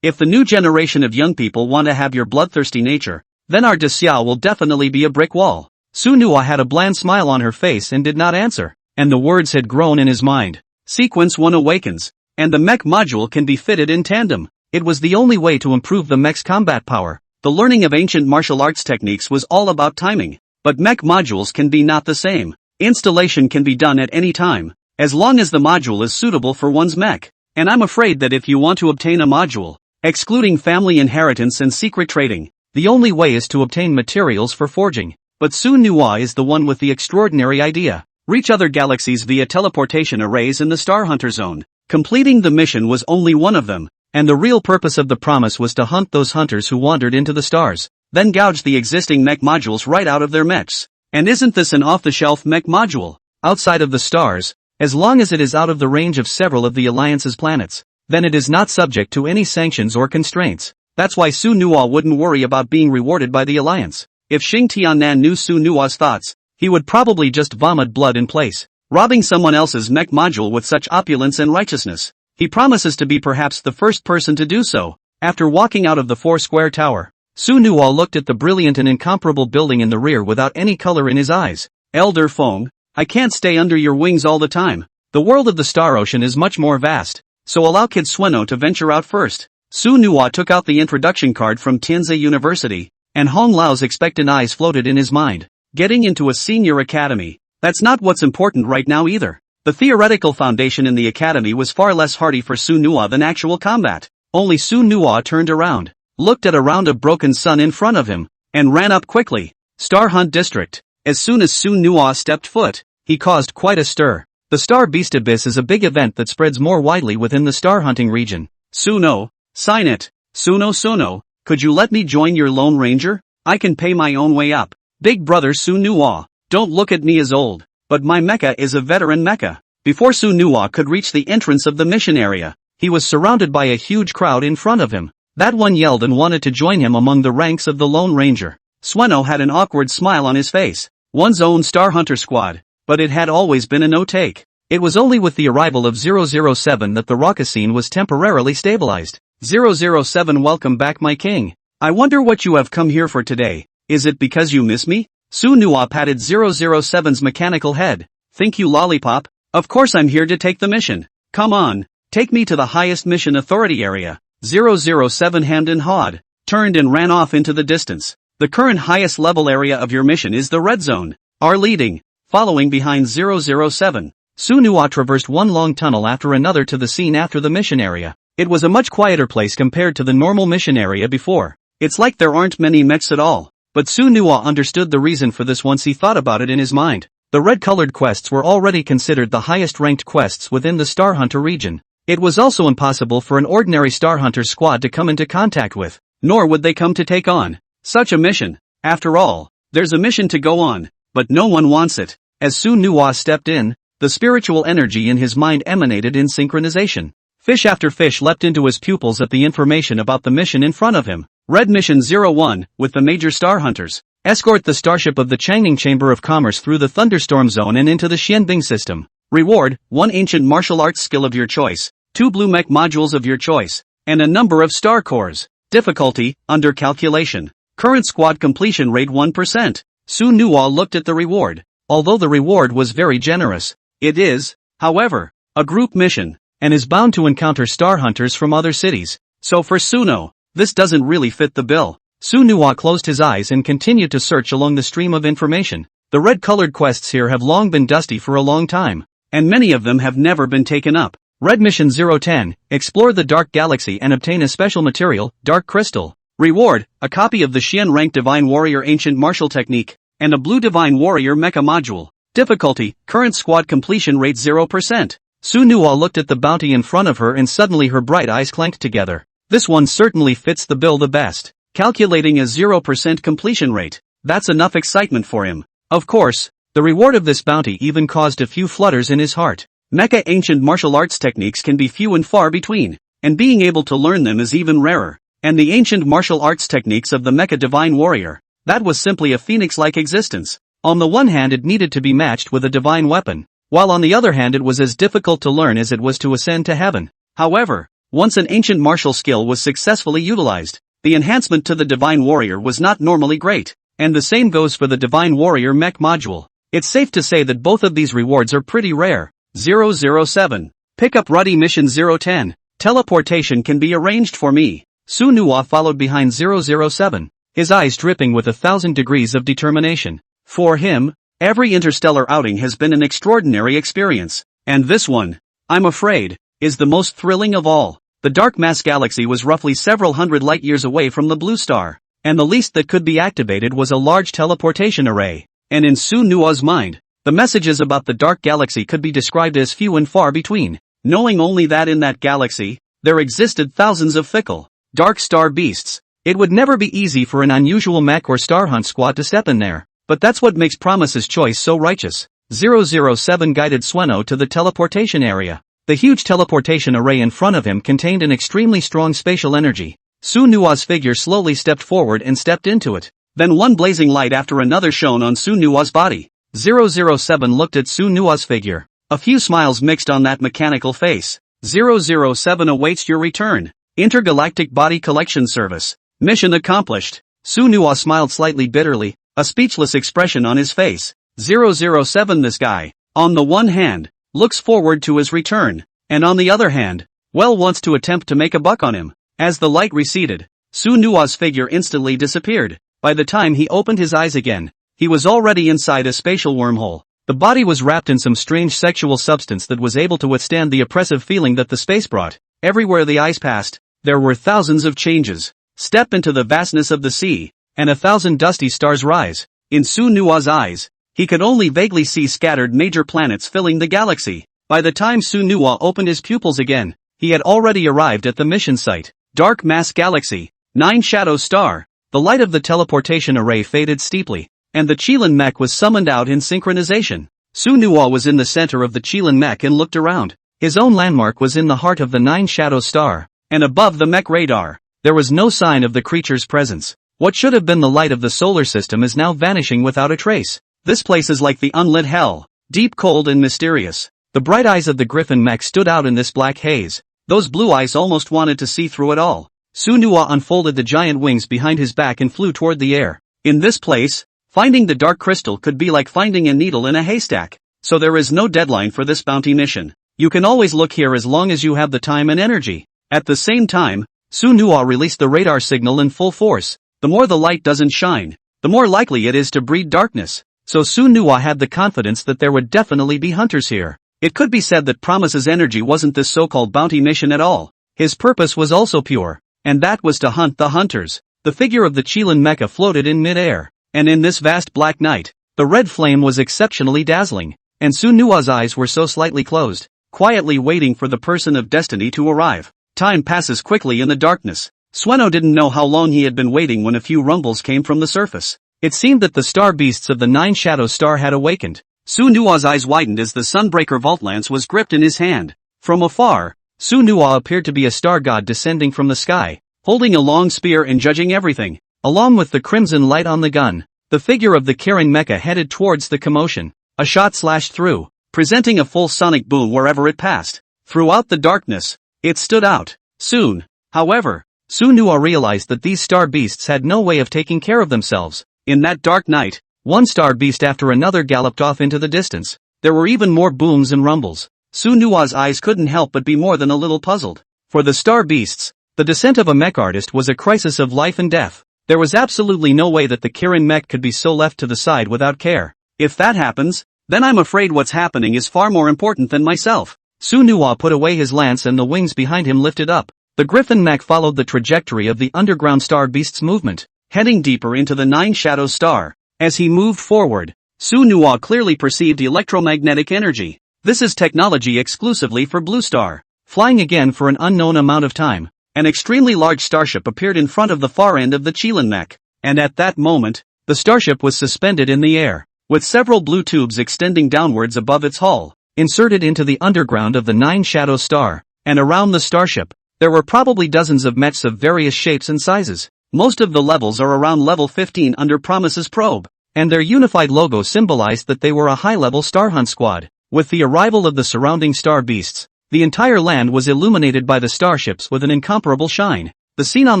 if the new generation of young people want to have your bloodthirsty nature, then our Dexiao will definitely be a brick wall. Su Nua had a bland smile on her face and did not answer, and the words had grown in his mind. Sequence 1 awakens, and the mech module can be fitted in tandem. It was the only way to improve the mech's combat power. The learning of ancient martial arts techniques was all about timing, but mech modules can be not the same. Installation can be done at any time, as long as the module is suitable for one's mech. And I'm afraid that if you want to obtain a module, excluding family inheritance and secret trading, the only way is to obtain materials for forging. But Su Nua is the one with the extraordinary idea. Reach other galaxies via teleportation arrays in the Star Hunter Zone. Completing the mission was only one of them, and the real purpose of the promise was to hunt those hunters who wandered into the stars, then gouge the existing mech modules right out of their mechs. And isn't this an off-the-shelf mech module? Outside of the stars, as long as it is out of the range of several of the Alliance's planets, then it is not subject to any sanctions or constraints. That's why Su Nua wouldn't worry about being rewarded by the Alliance. If Xing Tianan knew Su Nua's thoughts, he would probably just vomit blood in place. Robbing someone else's mech module with such opulence and righteousness. He promises to be perhaps the first person to do so. After walking out of the four-square tower, Su Nua looked at the brilliant and incomparable building in the rear without any color in his eyes. Elder Feng, I can't stay under your wings all the time. The world of the Star Ocean is much more vast, so allow Kid Sueno to venture out first. Su Nua took out the introduction card from Tianze University, and Hong Lao's expectant eyes floated in his mind. Getting into a senior academy, that's not what's important right now either. The theoretical foundation in the academy was far less hardy for Su Nua than actual combat. Only Su Nua turned around, looked at a round of broken sun in front of him, and ran up quickly. Star Hunt District. As soon as Su Nua stepped foot, he caused quite a stir. The Star Beast Abyss is a big event that spreads more widely within the star hunting region. Suno, sign it. Suno, could you let me join your Lone Ranger? I can pay my own way up. Big brother Su Nua, don't look at me as old, but my mecha is a veteran mecha. Before Su Nua could reach the entrance of the mission area, he was surrounded by a huge crowd in front of him. That one yelled and wanted to join him among the ranks of the Lone Ranger. Sueno had an awkward smile on his face. One's own Star Hunter squad, but it had always been a no-take. It was only with the arrival of 007 that the rocket scene was temporarily stabilized. 007 Welcome back my king. I wonder what you have come here for today. Is it because you miss me? Sunhwa patted 007's mechanical head. Think you lollipop? Of course I'm here to take the mission. Come on, take me to the highest mission authority area. 007 hemmed and hawed, turned and ran off into the distance. The current highest level area of your mission is the red zone. Are leading, following behind 007. Sunhwa traversed one long tunnel after another to the scene after the mission area. It was a much quieter place compared to the normal mission area before. It's like there aren't many mechs at all. But Sunhwa understood the reason for this once he thought about it in his mind. The red-colored quests were already considered the highest-ranked quests within the Star Hunter region. It was also impossible for an ordinary Star Hunter squad to come into contact with, nor would they come to take on such a mission. After all, there's a mission to go on, but no one wants it. As Sunhwa stepped in, the spiritual energy in his mind emanated in synchronization. Fish after fish leapt into his pupils at the information about the mission in front of him. Red Mission 01, with the major Star Hunters. Escort the starship of the Changning Chamber of Commerce through the Thunderstorm Zone and into the Xianbing system. Reward, 1 ancient martial arts skill of your choice, 2 blue mech modules of your choice, and a number of star cores. Difficulty, under calculation. Current squad completion rate 1%. Sunhwa looked at the reward. Although the reward was very generous, it is, however, a group mission, and is bound to encounter Star Hunters from other cities. So for Suno, this doesn't really fit the bill. Sunhwa closed his eyes and continued to search along the stream of information. The red-colored quests here have long been dusty for a long time, and many of them have never been taken up. Red Mission 010, explore the Dark Galaxy and obtain a special material, Dark Crystal. Reward, a copy of the Xian Rank Divine Warrior Ancient Martial Technique, and a Blue Divine Warrior Mecha Module. Difficulty, current squad completion rate 0%. Sunhwa looked at the bounty in front of her and suddenly her bright eyes clanked together. This one certainly fits the bill the best. Calculating a 0% completion rate. That's enough excitement for him. Of course, the reward of this bounty even caused a few flutters in his heart. Mecha ancient martial arts techniques can be few and far between, and being able to learn them is even rarer. And the ancient martial arts techniques of the Mecha Divine Warrior, that was simply a phoenix-like existence. On the one hand it needed to be matched with a divine weapon, while on the other hand it was as difficult to learn as it was to ascend to heaven. However, once an ancient martial skill was successfully utilized, the enhancement to the Divine Warrior was not normally great, and the same goes for the Divine Warrior Mech module. It's safe to say that both of these rewards are pretty rare. 007. Pick up Ruddy Mission 010. Teleportation can be arranged for me. Sunhwa followed behind 007, his eyes dripping with 1,000 degrees of determination. For him, every interstellar outing has been an extraordinary experience, and this one, I'm afraid, is the most thrilling of all. The dark mass galaxy was roughly several hundred light-years away from the blue star, and the least that could be activated was a large teleportation array. And in Sunhwa's mind, the messages about the dark galaxy could be described as few and far between, knowing only that in that galaxy, there existed thousands of fickle, dark star beasts. It would never be easy for an unusual mech or star hunt squad to step in there, but that's what makes Promise's choice so righteous. 007 guided Sueno to the teleportation area. The huge teleportation array in front of him contained an extremely strong spatial energy. Sunhwa's figure slowly stepped forward and stepped into it. Then one blazing light after another shone on Sunhwa's body. 007 looked at Sunhwa's figure. A few smiles mixed on that mechanical face. 007 awaits your return. Intergalactic Body Collection Service. Mission accomplished. Sunhwa smiled slightly bitterly, a speechless expression on his face. 007 This guy, on the one hand, looks forward to his return, and on the other hand, well wants to attempt to make a buck on him. As the light receded, Sunhwa's figure instantly disappeared. By the time he opened his eyes again, he was already inside a spatial wormhole. The body was wrapped in some strange sexual substance that was able to withstand the oppressive feeling that the space brought. Everywhere the eyes passed, there were thousands of changes. Step into the vastness of the sea, and 1,000 dusty stars rise. In Sunhwa's eyes, he could only vaguely see scattered major planets filling the galaxy. By the time Sunhwa opened his pupils again, he had already arrived at the mission site. Dark Mass Galaxy, 9 Shadow Star. The light of the teleportation array faded steeply, and the Qilin mech was summoned out in synchronization. Sunhwa was in the center of the Qilin mech and looked around. His own landmark was in the heart of the 9 Shadow Star, and above the mech radar, there was no sign of the creature's presence. What should have been the light of the solar system is now vanishing without a trace. This place is like the unlit hell, deep, cold and mysterious. The bright eyes of the griffin mech stood out in this black haze. Those blue eyes almost wanted to see through it all. Sunhwa unfolded the giant wings behind his back and flew toward the air. In this place, finding the dark crystal could be like finding a needle in a haystack. So there is no deadline for this bounty mission. You can always look here as long as you have the time and energy. At the same time, Sunhwa released the radar signal in full force. The more the light doesn't shine, the more likely it is to breed darkness. So Sunhwa had the confidence that there would definitely be hunters here. It could be said that Promise's energy wasn't this so-called bounty mission at all. His purpose was also pure, and that was to hunt the hunters. The figure of the Qilin mecha floated in mid-air, and in this vast black night, the red flame was exceptionally dazzling, and Sunhwa's eyes were so slightly closed, quietly waiting for the person of destiny to arrive. Time passes quickly in the darkness. Sueno didn't know how long he had been waiting when a few rumbles came from the surface. It seemed that the star beasts of the Nine Shadow Star had awakened. Sunhwa's eyes widened as the Sunbreaker Vault Lance was gripped in his hand. From afar, Sunhwa appeared to be a star god descending from the sky, holding a long spear and judging everything. Along with the crimson light on the gun, the figure of the Kirin mecha headed towards the commotion. A shot slashed through, presenting a full sonic boom wherever it passed. Throughout the darkness, it stood out. Soon, however, Sunhwa realized that these star beasts had no way of taking care of themselves. In that dark night, one star beast after another galloped off into the distance. There were even more booms and rumbles. Sunhwa's eyes couldn't help but be more than a little puzzled. For the star beasts, the descent of a mech artist was a crisis of life and death. There was absolutely no way that the Kirin mech could be so left to the side without care. If that happens, then I'm afraid what's happening is far more important than myself. Sunhwa put away his lance and the wings behind him lifted up. The griffin mech followed the trajectory of the underground star beast's movement, heading deeper into the Nine Shadow Star. As he moved forward, Sunhwa clearly perceived electromagnetic energy. This is technology exclusively for Blue Star. Flying again for an unknown amount of time, an extremely large starship appeared in front of the far end of the Qilin mech, and at that moment, the starship was suspended in the air, with several blue tubes extending downwards above its hull, inserted into the underground of the Nine Shadow Star, and around the starship, there were probably dozens of mechs of various shapes and sizes. Most of the levels are around level 15 under Promise's probe, and their unified logo symbolized that they were a high-level star hunt squad. With the arrival of the surrounding star beasts, the entire land was illuminated by the starships with an incomparable shine. The scene on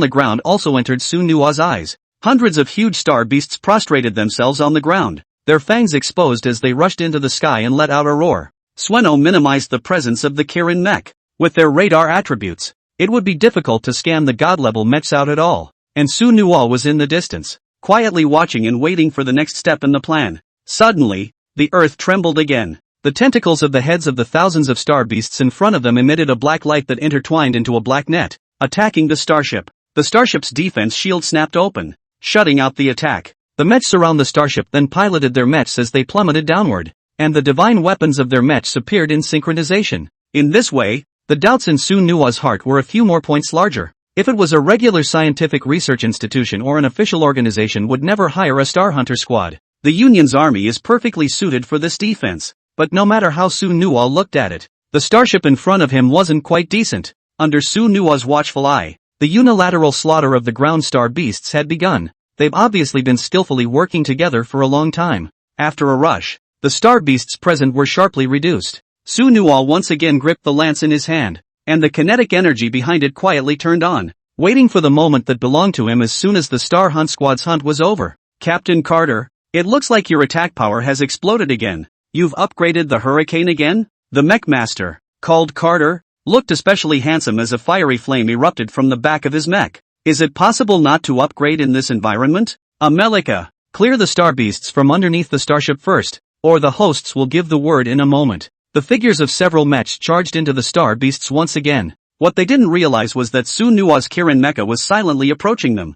the ground also entered Sunhwa's eyes. Hundreds of huge star beasts prostrated themselves on the ground, their fangs exposed as they rushed into the sky and let out a roar. Sueno minimized the presence of the Kirin mech. With their radar attributes, it would be difficult to scan the god-level mechs out at all. And Sunhwa was in the distance, quietly watching and waiting for the next step in the plan. Suddenly, the earth trembled again. The tentacles of the heads of the thousands of star beasts in front of them emitted a black light that intertwined into a black net, attacking the starship. The starship's defense shield snapped open, shutting out the attack. The mechs around the starship then piloted their mechs as they plummeted downward, and the divine weapons of their mechs appeared in synchronization. In this way, the doubts in Sunhwa's heart were a few more points larger. If it was a regular scientific research institution or an official organization would never hire a star hunter squad. The Union's army is perfectly suited for this defense. But no matter how Sunhwa looked at it, the starship in front of him wasn't quite decent. Under Sunhwa's watchful eye, the unilateral slaughter of the ground star beasts had begun. They've obviously been skillfully working together for a long time. After a rush, the star beasts present were sharply reduced. Sunhwa once again gripped the lance in his hand, and the kinetic energy behind it quietly turned on, waiting for the moment that belonged to him as soon as the Star Hunt Squad's hunt was over. Captain Carter, it looks like your attack power has exploded again. You've upgraded the Hurricane again? The mech master, called Carter, looked especially handsome as a fiery flame erupted from the back of his mech. Is it possible not to upgrade in this environment? Mecha, clear the star beasts from underneath the starship first, or the hosts will give the word in a moment. The figures of several mechs charged into the star beasts once again. What they didn't realize was that Sunhwa's Kirin mecha was silently approaching them.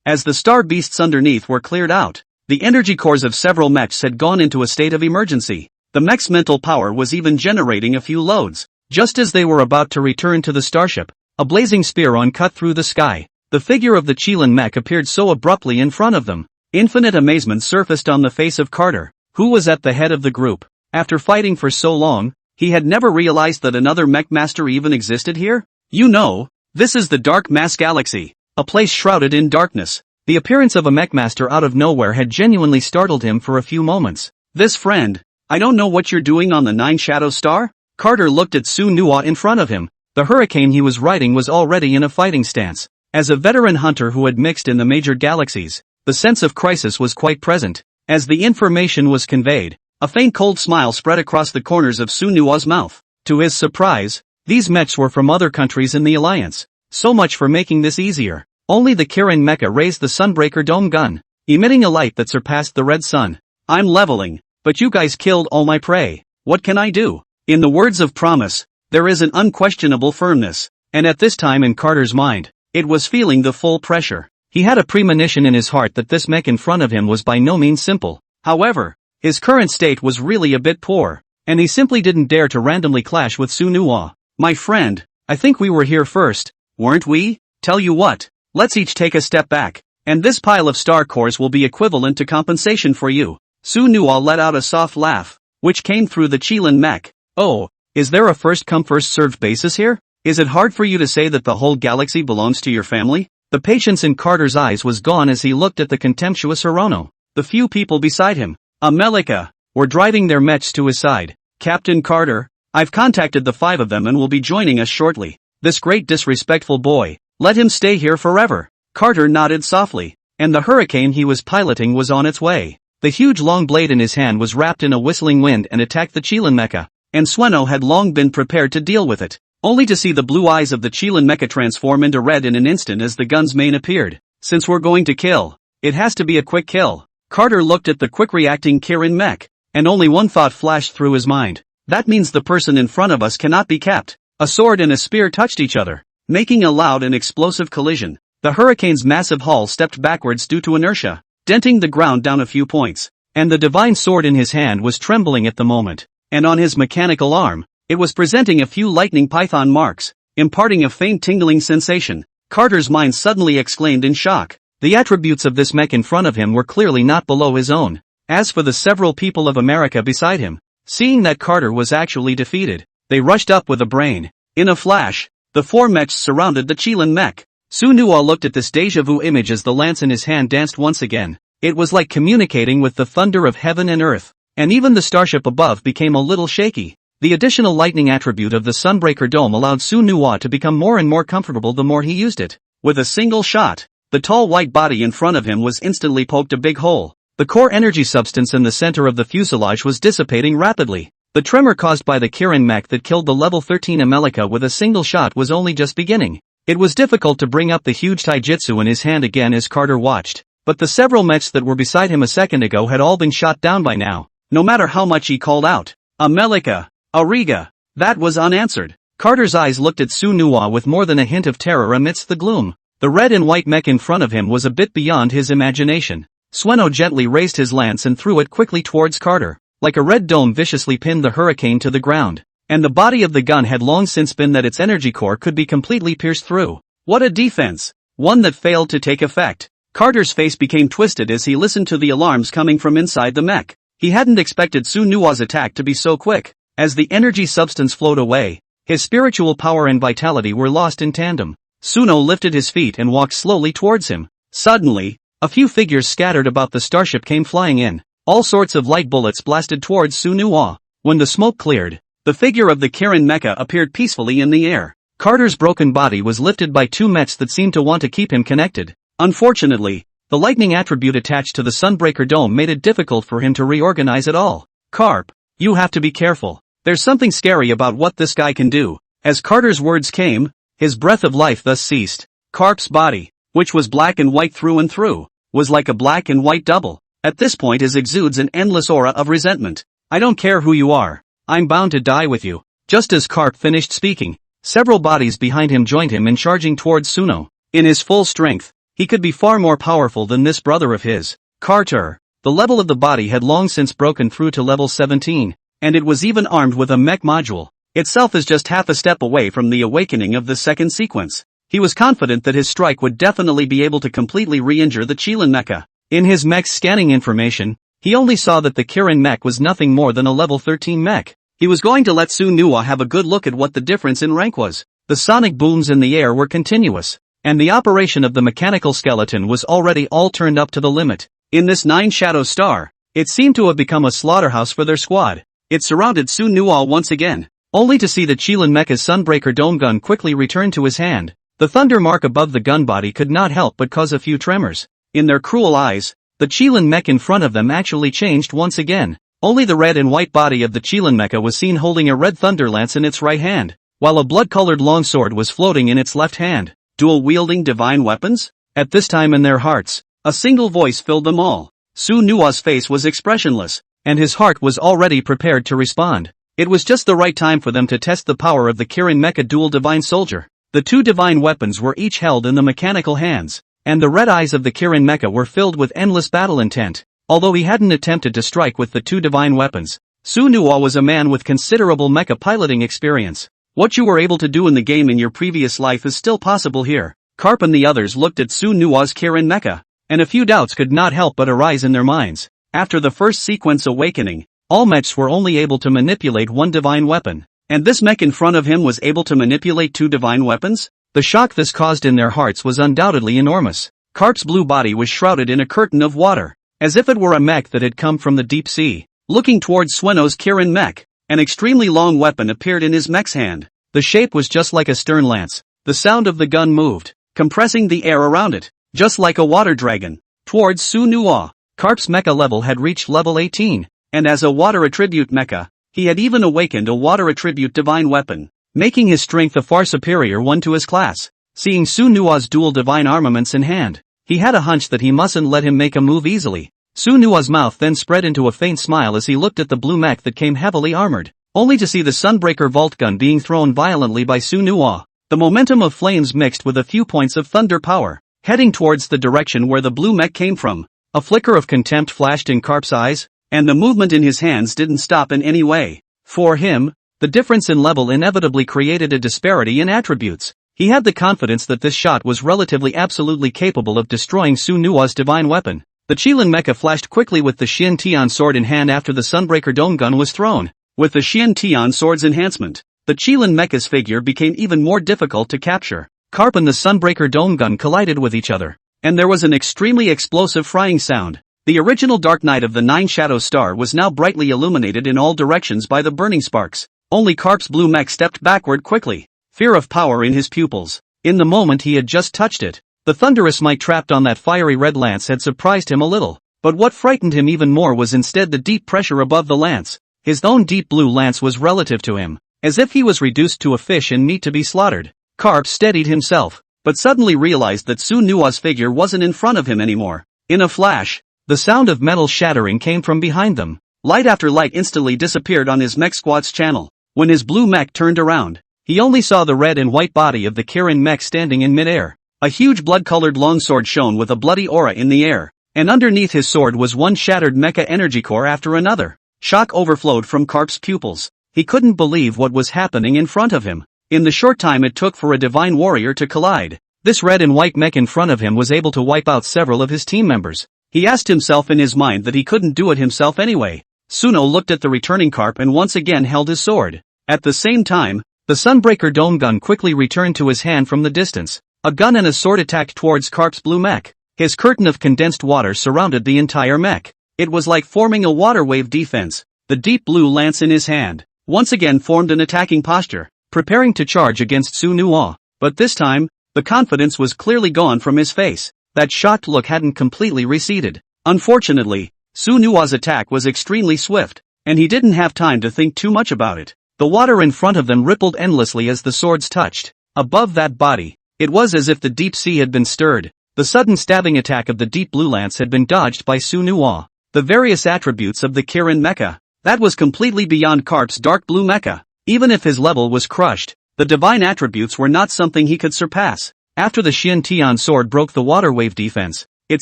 As the star beasts underneath were cleared out, the energy cores of several mechs had gone into a state of emergency. The mech's mental power was even generating a few loads. Just as they were about to return to the starship, a blazing spear cut through the sky. The figure of the Qilin mech appeared so abruptly in front of them. Infinite amazement surfaced on the face of Carter, who was at the head of the group. After fighting for so long, he had never realized that another mech master even existed here. You know, this is the Dark Mass Galaxy, a place shrouded in darkness. The appearance of a mech master out of nowhere had genuinely startled him for a few moments. This friend, I don't know what you're doing on the 9 Shadow Star? Carter looked at Su Nua in front of him. The hurricane he was riding was already in a fighting stance. As a veteran hunter who had mixed in the major galaxies, the sense of crisis was quite present. As the information was conveyed, a faint cold smile spread across the corners of Su Nua's mouth. To his surprise, these mechs were from other countries in the Alliance. So much for making this easier. Only the Kirin Mecha raised the Sunbreaker Dome gun, emitting a light that surpassed the red sun. I'm leveling, but you guys killed all my prey. What can I do? In the words of promise, there is an unquestionable firmness, and at this time in Carter's mind, it was feeling the full pressure. He had a premonition in his heart that this mech in front of him was by no means simple. However, his current state was really a bit poor, and he simply didn't dare to randomly clash with Su Nua. My friend, I think we were here first, weren't we? Tell you what, let's each take a step back, and this pile of star cores will be equivalent to compensation for you. Su Nua let out a soft laugh, which came through the Qilin mech. Oh, is there a first come first served basis here? Is it hard for you to say that the whole galaxy belongs to your family? The patience in Carter's eyes was gone as he looked at the contemptuous Hirono. The few people beside him, Mecha, were driving their mechs to his side. Captain Carter, I've contacted the 5 of them and will be joining us shortly. This great disrespectful boy, let him stay here forever. Carter nodded softly, and the hurricane he was piloting was on its way. The huge long blade in his hand was wrapped in a whistling wind and attacked the Qilin Mecha, and Sueno had long been prepared to deal with it, only to see the blue eyes of the Qilin Mecha transform into red in an instant as the gun's main appeared. Since we're going to kill, it has to be a quick kill. Carter looked at the quick-reacting Kirin mech, and only one thought flashed through his mind. That means the person in front of us cannot be kept. A sword and a spear touched each other, making a loud and explosive collision. The hurricane's massive hull stepped backwards due to inertia, denting the ground down a few points, and the divine sword in his hand was trembling at the moment, and on his mechanical arm, it was presenting a few lightning python marks, imparting a faint tingling sensation. Carter's mind suddenly exclaimed in shock. The attributes of this mech in front of him were clearly not below his own. As for the several people of America beside him, seeing that Carter was actually defeated, they rushed up with a brain. In a flash, the 4 mechs surrounded the Qilin mech. Su Nua looked at this deja vu image as the lance in his hand danced once again. It was like communicating with the thunder of heaven and earth, and even the starship above became a little shaky. The additional lightning attribute of the Sunbreaker Dome allowed Su Nua to become more and more comfortable the more he used it. With a single shot, the tall white body in front of him was instantly poked a big hole. The core energy substance in the center of the fuselage was dissipating rapidly. The tremor caused by the Kirin mech that killed the level 13 Mecha with a single shot was only just beginning. It was difficult to bring up the huge taijutsu in his hand again as Carter watched, but the several mechs that were beside him a second ago had all been shot down by now. No matter how much he called out, Mecha, Ariga, that was unanswered. Carter's eyes looked at Su Nua with more than a hint of terror amidst the gloom. The red and white mech in front of him was a bit beyond his imagination. Sueno gently raised his lance and threw it quickly towards Carter. Like a red dome viciously pinned the hurricane to the ground, and the body of the gun had long since been that its energy core could be completely pierced through. What a defense! One that failed to take effect. Carter's face became twisted as he listened to the alarms coming from inside the mech. He hadn't expected Su Nua's attack to be so quick. As the energy substance flowed away, his spiritual power and vitality were lost in tandem. Suno lifted his feet and walked slowly towards him. Suddenly, a few figures scattered about the starship came flying in. All sorts of light bullets blasted towards Su Nua. When the smoke cleared, the figure of the Kirin Mecha appeared peacefully in the air. Carter's broken body was lifted by 2 mechs that seemed to want to keep him connected. Unfortunately, the lightning attribute attached to the Sunbreaker Dome made it difficult for him to reorganize at all. Carp, you have to be careful. There's something scary about what this guy can do. As Carter's words came, his breath of life thus ceased. Carp's body, which was black and white through and through, was like a black and white double. At this point it exudes an endless aura of resentment. I don't care who you are. I'm bound to die with you. Just as Carp finished speaking, several bodies behind him joined him in charging towards Suno. In his full strength, he could be far more powerful than this brother of his. Carter, the level of the body had long since broken through to level 17, and it was even armed with a mech module. Itself is just half a step away from the awakening of the second sequence. He was confident that his strike would definitely be able to completely re-injure the Qilin Mecha. In his mech's scanning information, he only saw that the Kirin mech was nothing more than a level 13 mech. He was going to let Su Nua have a good look at what the difference in rank was. The sonic booms in the air were continuous, and the operation of the mechanical skeleton was already all turned up to the limit. In this 9 Shadow Star, It seemed to have become a slaughterhouse for their squad. It surrounded Su Nuo once again, only to see the Qilin Mecha's Sunbreaker dome gun quickly return to his hand. The thunder mark above the gun body could not help but cause a few tremors. In their cruel eyes, the Qilin Mech in front of them actually changed once again. Only the red and white body of the Qilin Mecha was seen holding a red thunder lance in its right hand, while a blood-colored longsword was floating in its left hand. Dual-wielding divine weapons? At this time in their hearts, a single voice filled them all. Su Nuo's face was expressionless, and his heart was already prepared to respond. It was just the right time for them to test the power of the Kirin Mecha dual divine soldier. The two divine weapons were each held in the mechanical hands, and the red eyes of the Kirin Mecha were filled with endless battle intent. Although he hadn't attempted to strike with the two divine weapons, Su Nuo was a man with considerable mecha piloting experience. What you were able to do in the game in your previous life is still possible here. Carp and the others looked at Su Nuo's Kirin Mecha, and a few doubts could not help but arise in their minds. After the first sequence awakening, all mechs were only able to manipulate one divine weapon, and this mech in front of him was able to manipulate two divine weapons? The shock this caused in their hearts was undoubtedly enormous. Carp's blue body was shrouded in a curtain of water, as if it were a mech that had come from the deep sea. Looking towards Sueno's Kirin mech, an extremely long weapon appeared in his mech's hand. The shape was just like a stern lance. The sound of the gun moved, compressing the air around it, just like a water dragon. Towards Su Nuo, Carp's mecha level had reached level 18, and as a water attribute mecha, he had even awakened a water attribute divine weapon, making his strength a far superior one to his class. Seeing Su Nuo's dual divine armaments in hand, he had a hunch that he mustn't let him make a move easily. Su Nuo's mouth then spread into a faint smile as he looked at the blue mech that came heavily armored, only to see the Sunbreaker vault gun being thrown violently by Su Nuo. The momentum of flames mixed with a few points of thunder power, heading towards the direction where the blue mech came from. A flicker of contempt flashed in Carp's eyes, and the movement in his hands didn't stop in any way. For him, the difference in level inevitably created a disparity in attributes. He had the confidence that this shot was relatively absolutely capable of destroying Su Nuo's divine weapon. The Qilin Mecha flashed quickly with the Xian Tian sword in hand after the Sunbreaker dome gun was thrown. With the Xian Tian sword's enhancement, the Qilin Mecha's figure became even more difficult to capture. Carp and the Sunbreaker dome gun collided with each other, and there was an extremely explosive frying sound. The original Dark Knight of the Nine Shadows star was now brightly illuminated in all directions by the burning sparks. Only Carp's blue mech stepped backward quickly, fear of power in his pupils. In the moment he had just touched it, the thunderous might trapped on that fiery red lance had surprised him a little, but what frightened him even more was instead the deep pressure above the lance. His own deep blue lance was relative to him, as if he was reduced to a fish in meat to be slaughtered. Carp steadied himself, but suddenly realized that Su Nuo's figure wasn't in front of him anymore. In a flash, the sound of metal shattering came from behind them. Light after light instantly disappeared on his mech squad's channel. When his blue mech turned around, he only saw the red and white body of the Kirin mech standing in midair. A huge blood-colored longsword shone with a bloody aura in the air, and underneath his sword was one shattered mecha energy core after another. Shock overflowed from Carp's pupils. He couldn't believe what was happening in front of him. In the short time it took for a divine warrior to collide, this red and white mech in front of him was able to wipe out several of his team members. He asked himself in his mind that he couldn't do it himself anyway. Suno looked at the returning Carp and once again held his sword. At the same time, the Sunbreaker dome gun quickly returned to his hand from the distance. A gun and a sword attacked towards Carp's blue mech. His curtain of condensed water surrounded the entire mech. It was like forming a water wave defense. The deep blue lance in his hand once again formed an attacking posture, preparing to charge against Su Nuo. But this time, the confidence was clearly gone from his face. That shocked look hadn't completely receded. Unfortunately, Su Nuo's attack was extremely swift, and he didn't have time to think too much about it. The water in front of them rippled endlessly as the swords touched. Above that body, it was as if the deep sea had been stirred. The sudden stabbing attack of the deep blue lance had been dodged by Su Nuo. The various attributes of the Kirin mecha, that was completely beyond Carp's dark blue mecha. Even if his level was crushed, the divine attributes were not something he could surpass. After the Xian Tian sword broke the water wave defense, it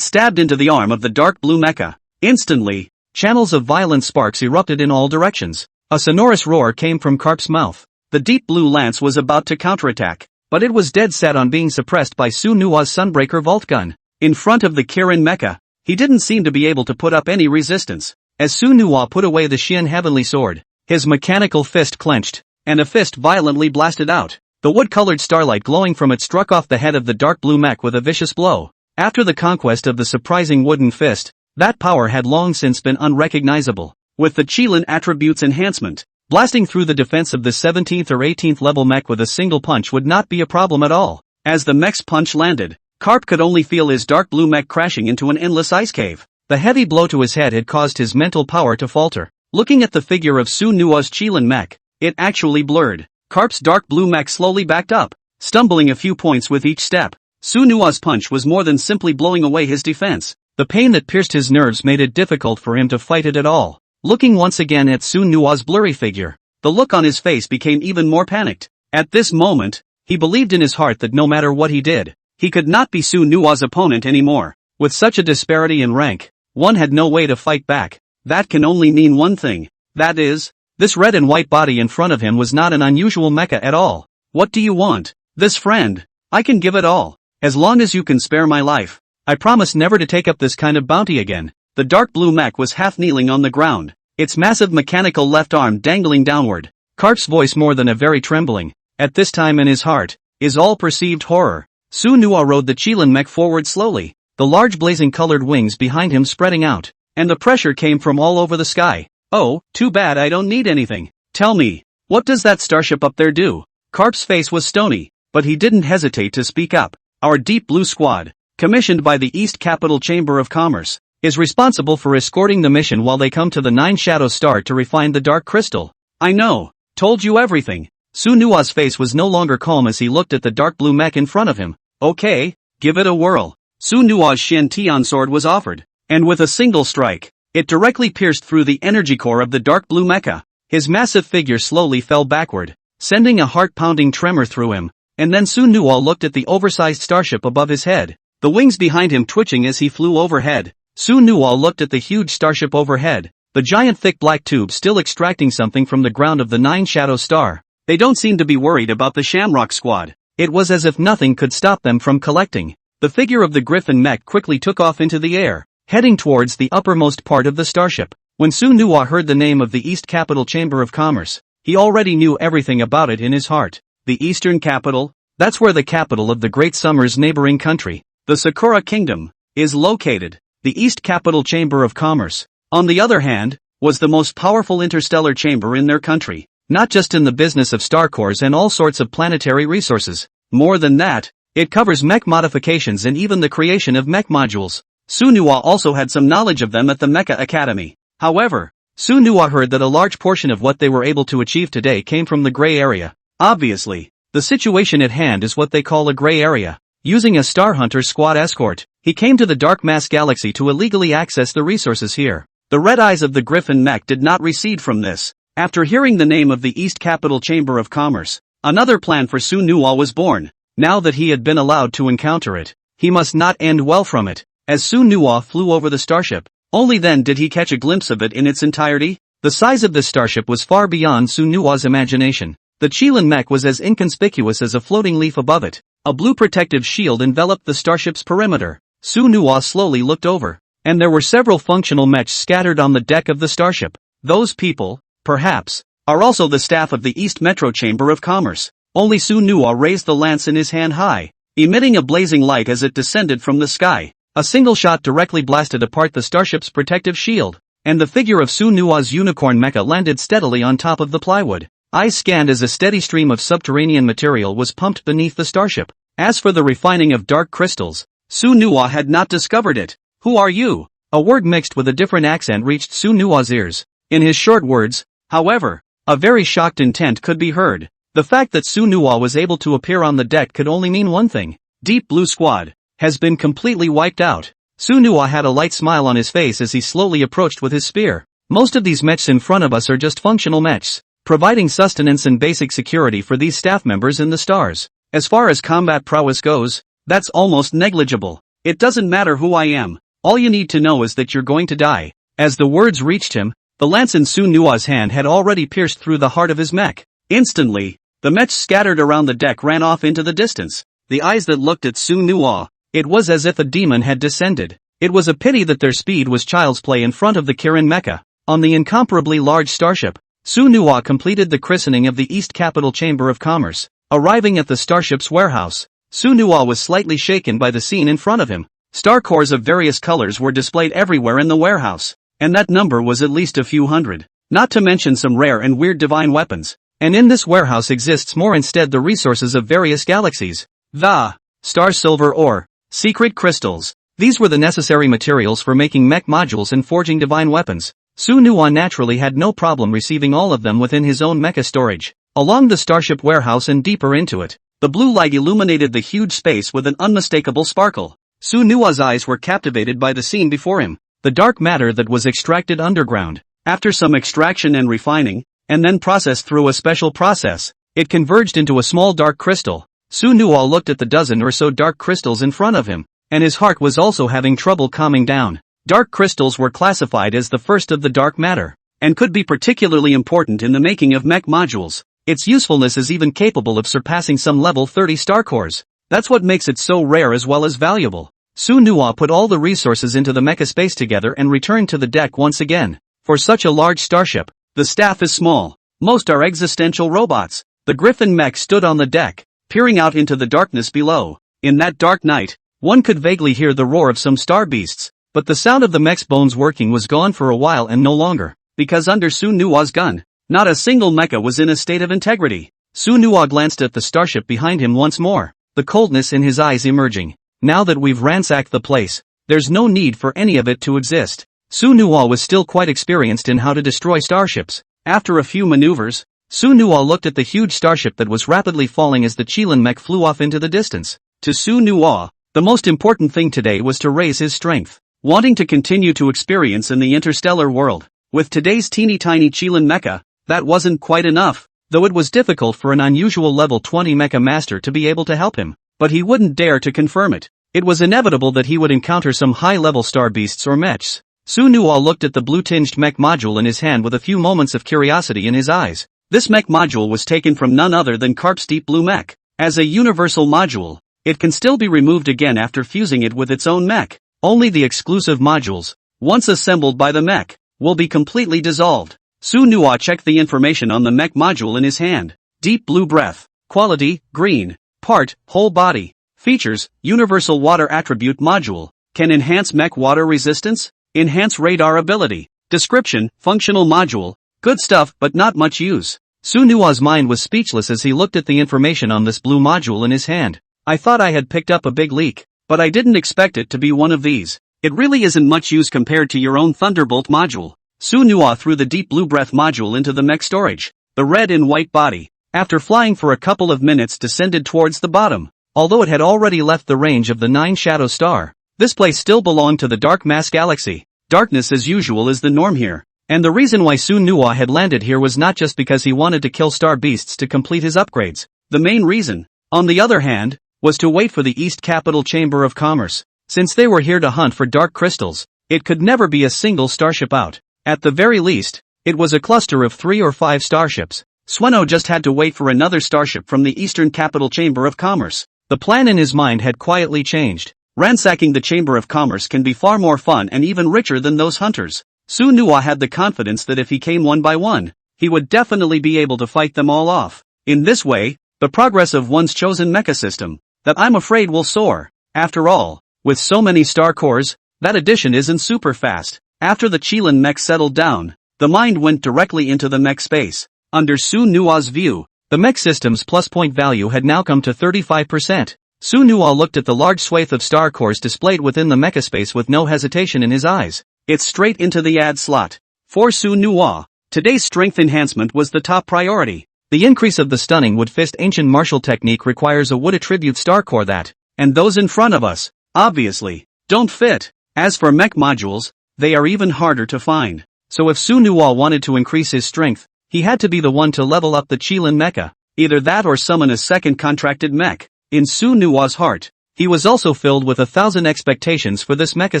stabbed into the arm of the dark blue mecha. Instantly, channels of violent sparks erupted in all directions. A sonorous roar came from Carp's mouth. The deep blue lance was about to counterattack, but it was dead set on being suppressed by Su Nuo's Sunbreaker vault gun. In front of the Kirin mecha, he didn't seem to be able to put up any resistance. As Su Nuo put away the Xian heavenly sword, his mechanical fist clenched, and a fist violently blasted out. The wood-colored starlight glowing from it struck off the head of the dark blue mech with a vicious blow. After the conquest of the surprising wooden fist, That power had long since been unrecognizable. With the Qilin attributes enhancement, blasting through the defense of the 17th or 18th level mech with a single punch would not be a problem at all. As the mech's punch landed, Carp could only feel his dark blue mech crashing into an endless ice cave. The heavy blow to his head had caused his mental power to falter. Looking at the figure of Su Nua's Qilin mech, it actually blurred. Carp's dark blue mech slowly backed up, stumbling a few points with each step. Su Nua's punch was more than simply blowing away his defense. The pain that pierced his nerves made it difficult for him to fight it at all. Looking once again at Su Nua's blurry figure, the look on his face became even more panicked. At this moment, he believed in his heart that no matter what he did, he could not be Su Nua's opponent anymore. With such a disparity in rank, one had no way to fight back. That can only mean one thing. That is, this red and white body in front of him was not an unusual mecha at all. What do you want? This friend. I can give it all. As long as you can spare my life. I promise never to take up this kind of bounty again. The dark blue mech was half kneeling on the ground, its massive mechanical left arm dangling downward. Carp's voice more than a very trembling. At this time in his heart, is all perceived horror. Su Nua rode the Qilin mech forward slowly, the large blazing colored wings behind him spreading out, and the pressure came from all over the sky. Oh, too bad I don't need anything. Tell me, what does that starship up there do? Carp's face was stony, but he didn't hesitate to speak up. Our Deep Blue Squad, commissioned by the East Capital Chamber of Commerce, is responsible for escorting the mission while they come to the Nine Shadow Star to refine the Dark Crystal. I know, told you everything. Su Nua's face was no longer calm as he looked at the dark blue mech in front of him. Okay, give it a whirl. Su Nua's Shen Tian sword was offered, and with a single strike, it directly pierced through the energy core of the dark blue mecha. His massive figure slowly fell backward, sending a heart-pounding tremor through him, and then Su Nua looked at the oversized starship above his head, the wings behind him twitching as he flew overhead. Su Nua looked at the huge starship overhead, the giant thick black tube still extracting something from the ground of the Nine Shadow Star. They don't seem to be worried about the Shamrock Squad. It was as if nothing could stop them from collecting. The figure of the Griffin mech quickly took off into the air, heading towards the uppermost part of the starship. When Su Nua heard the name of the East Capital Chamber of Commerce, he already knew everything about it in his heart. The Eastern Capital? That's where the capital of the Great Summer's neighboring country, the Sakura Kingdom, is located. The East Capital Chamber of Commerce, on the other hand, was the most powerful interstellar chamber in their country, not just in the business of star cores and all sorts of planetary resources. More than that, it covers mech modifications and even the creation of mech modules. Su Nua also had some knowledge of them at the Mecha Academy. However, Su Nua heard that a large portion of what they were able to achieve today came from the gray area. Obviously, the situation at hand is what they call a gray area. Using a Star Hunter squad escort, he came to the Dark Mass Galaxy to illegally access the resources here. The red eyes of the Griffin mech did not recede from this. After hearing the name of the East Capital Chamber of Commerce, another plan for Su Nua was born. Now that he had been allowed to encounter it, he must not end well from it. As Su Nua flew over the starship, only then did he catch a glimpse of it in its entirety. The size of this starship was far beyond Su Nua's imagination. The Qilin mech was as inconspicuous as a floating leaf above it. A blue protective shield enveloped the starship's perimeter. Su Nua slowly looked over, and there were several functional mechs scattered on the deck of the starship. Those people, perhaps, are also the staff of the East Metro Chamber of Commerce. Only Su Nua raised the lance in his hand high, emitting a blazing light as it descended from the sky. A single shot directly blasted apart the starship's protective shield, and the figure of Su Nua's unicorn mecha landed steadily on top of the plywood. Eyes scanned as a steady stream of subterranean material was pumped beneath the starship. As for the refining of dark crystals, Su Nua had not discovered it. Who are you? A word mixed with a different accent reached Su Nua's ears. In his short words, however, a very shocked intent could be heard. The fact that Su Nua was able to appear on the deck could only mean one thing. Deep Blue Squad has been completely wiped out. Su Nua had a light smile on his face as he slowly approached with his spear. Most of these mechs in front of us are just functional mechs, providing sustenance and basic security for these staff members in the stars. As far as combat prowess goes, that's almost negligible. It doesn't matter who I am, all you need to know is that you're going to die. As the words reached him, the lance in Su Nua's hand had already pierced through the heart of his mech. Instantly, the mechs scattered around the deck ran off into the distance. The eyes that looked at Su Nua, it was as if a demon had descended. It was a pity that their speed was child's play in front of the Kirin mecha. On the incomparably large starship, Su Nua completed the christening of the East Capital Chamber of Commerce. Arriving at the starship's warehouse, Su Nua was slightly shaken by the scene in front of him. Star cores of various colors were displayed everywhere in the warehouse, and that number was at least a few hundred, not to mention some rare and weird divine weapons. And in this warehouse exists more instead the resources of various galaxies. The star silver ore, secret crystals. These were the necessary materials for making mech modules and forging divine weapons. Su Nuwa naturally had no problem receiving all of them within his own mecha storage. Along the starship warehouse and deeper into it, the blue light illuminated the huge space with an unmistakable sparkle. Su Nuwa's eyes were captivated by the scene before him. The dark matter that was extracted underground. After some extraction and refining, and then processed through a special process, it converged into a small dark crystal. Su Nuwa looked at the dozen or so dark crystals in front of him, and his heart was also having trouble calming down. Dark crystals were classified as the first of the dark matter, and could be particularly important in the making of mech modules. Its usefulness is even capable of surpassing some level 30 star cores. That's what makes it so rare as well as valuable. Su Nuwa put all the resources into the mecha space together and returned to the deck once again. For such a large starship, the staff is small. Most are existential robots. The Griffin mech stood on the deck, peering out into the darkness below. In that dark night, one could vaguely hear the roar of some star beasts, but the sound of the mech's bones working was gone for a while and no longer, because under Su Nuwa's gun, not a single mecha was in a state of integrity. Su Nuwa glanced at the starship behind him once more, the coldness in his eyes emerging. Now that we've ransacked the place, there's no need for any of it to exist. Su Nuwa was still quite experienced in how to destroy starships. After a few maneuvers, Su Nuwa looked at the huge starship that was rapidly falling as the Qilin mech flew off into the distance. To Su Nuwa, the most important thing today was to raise his strength. Wanting to continue to experience in the interstellar world, with today's teeny tiny Qilin mecha, that wasn't quite enough, though it was difficult for an unusual level 20 mecha master to be able to help him. But he wouldn't dare to confirm it. It was inevitable that he would encounter some high-level star beasts or mechs. Su Nuwa looked at the blue-tinged mech module in his hand with a few moments of curiosity in his eyes. This mech module was taken from none other than Karp's Deep Blue Mech. As a universal module, it can still be removed again after fusing it with its own mech. Only the exclusive modules, once assembled by the mech, will be completely dissolved. Su Nuwa checked the information on the mech module in his hand. Deep blue breath. Quality, green. Part, whole body. Features, universal water attribute module. Can enhance mech water resistance. Enhance radar ability. Description, functional module. Good stuff but not much use. Su Nuwa's mind was speechless as he looked at the information on this blue module in his hand. I thought I had picked up a big leak, but I didn't expect it to be one of these. It really isn't much use compared to your own Thunderbolt module. Su Nuwa threw the deep blue breath module into the mech storage. The red and white body, after flying for a couple of minutes, descended towards the bottom. Although it had already left the range of the 9 shadow star, this place still belonged to the dark mass galaxy. Darkness as usual is the norm here. And the reason why Su Nuwa had landed here was not just because he wanted to kill star beasts to complete his upgrades. The main reason, on the other hand, was to wait for the East Capital Chamber of Commerce. Since they were here to hunt for dark crystals, it could never be a single starship out. At the very least, it was a cluster of 3 or 5 starships. Sueno just had to wait for another starship from the Eastern Capital Chamber of Commerce. The plan in his mind had quietly changed. Ransacking the Chamber of Commerce can be far more fun and even richer than those hunters. Su Nuwa had the confidence that if he came one by one, he would definitely be able to fight them all off. In this way, the progress of one's chosen mecha system, that I'm afraid will soar. After all, with so many star cores, that addition isn't super fast. After the Qilin mech settled down, the mind went directly into the mech space. Under Su Nuwa's view, the mech system's plus point value had now come to 35%. Su Nuwa looked at the large swathe of star cores displayed within the mecha space with no hesitation in his eyes. It's straight into the add slot. For Su Nuwa, today's strength enhancement was the top priority. The increase of the stunning wood fist ancient martial technique requires a wood attribute star core that, and those in front of us, obviously, don't fit. As for mech modules, they are even harder to find. So if Su Nuwa wanted to increase his strength, he had to be the one to level up the Qilin mecha. Either that or summon a second contracted mech. In Su Nuwa's heart, he was also filled with 1,000 expectations for this mecha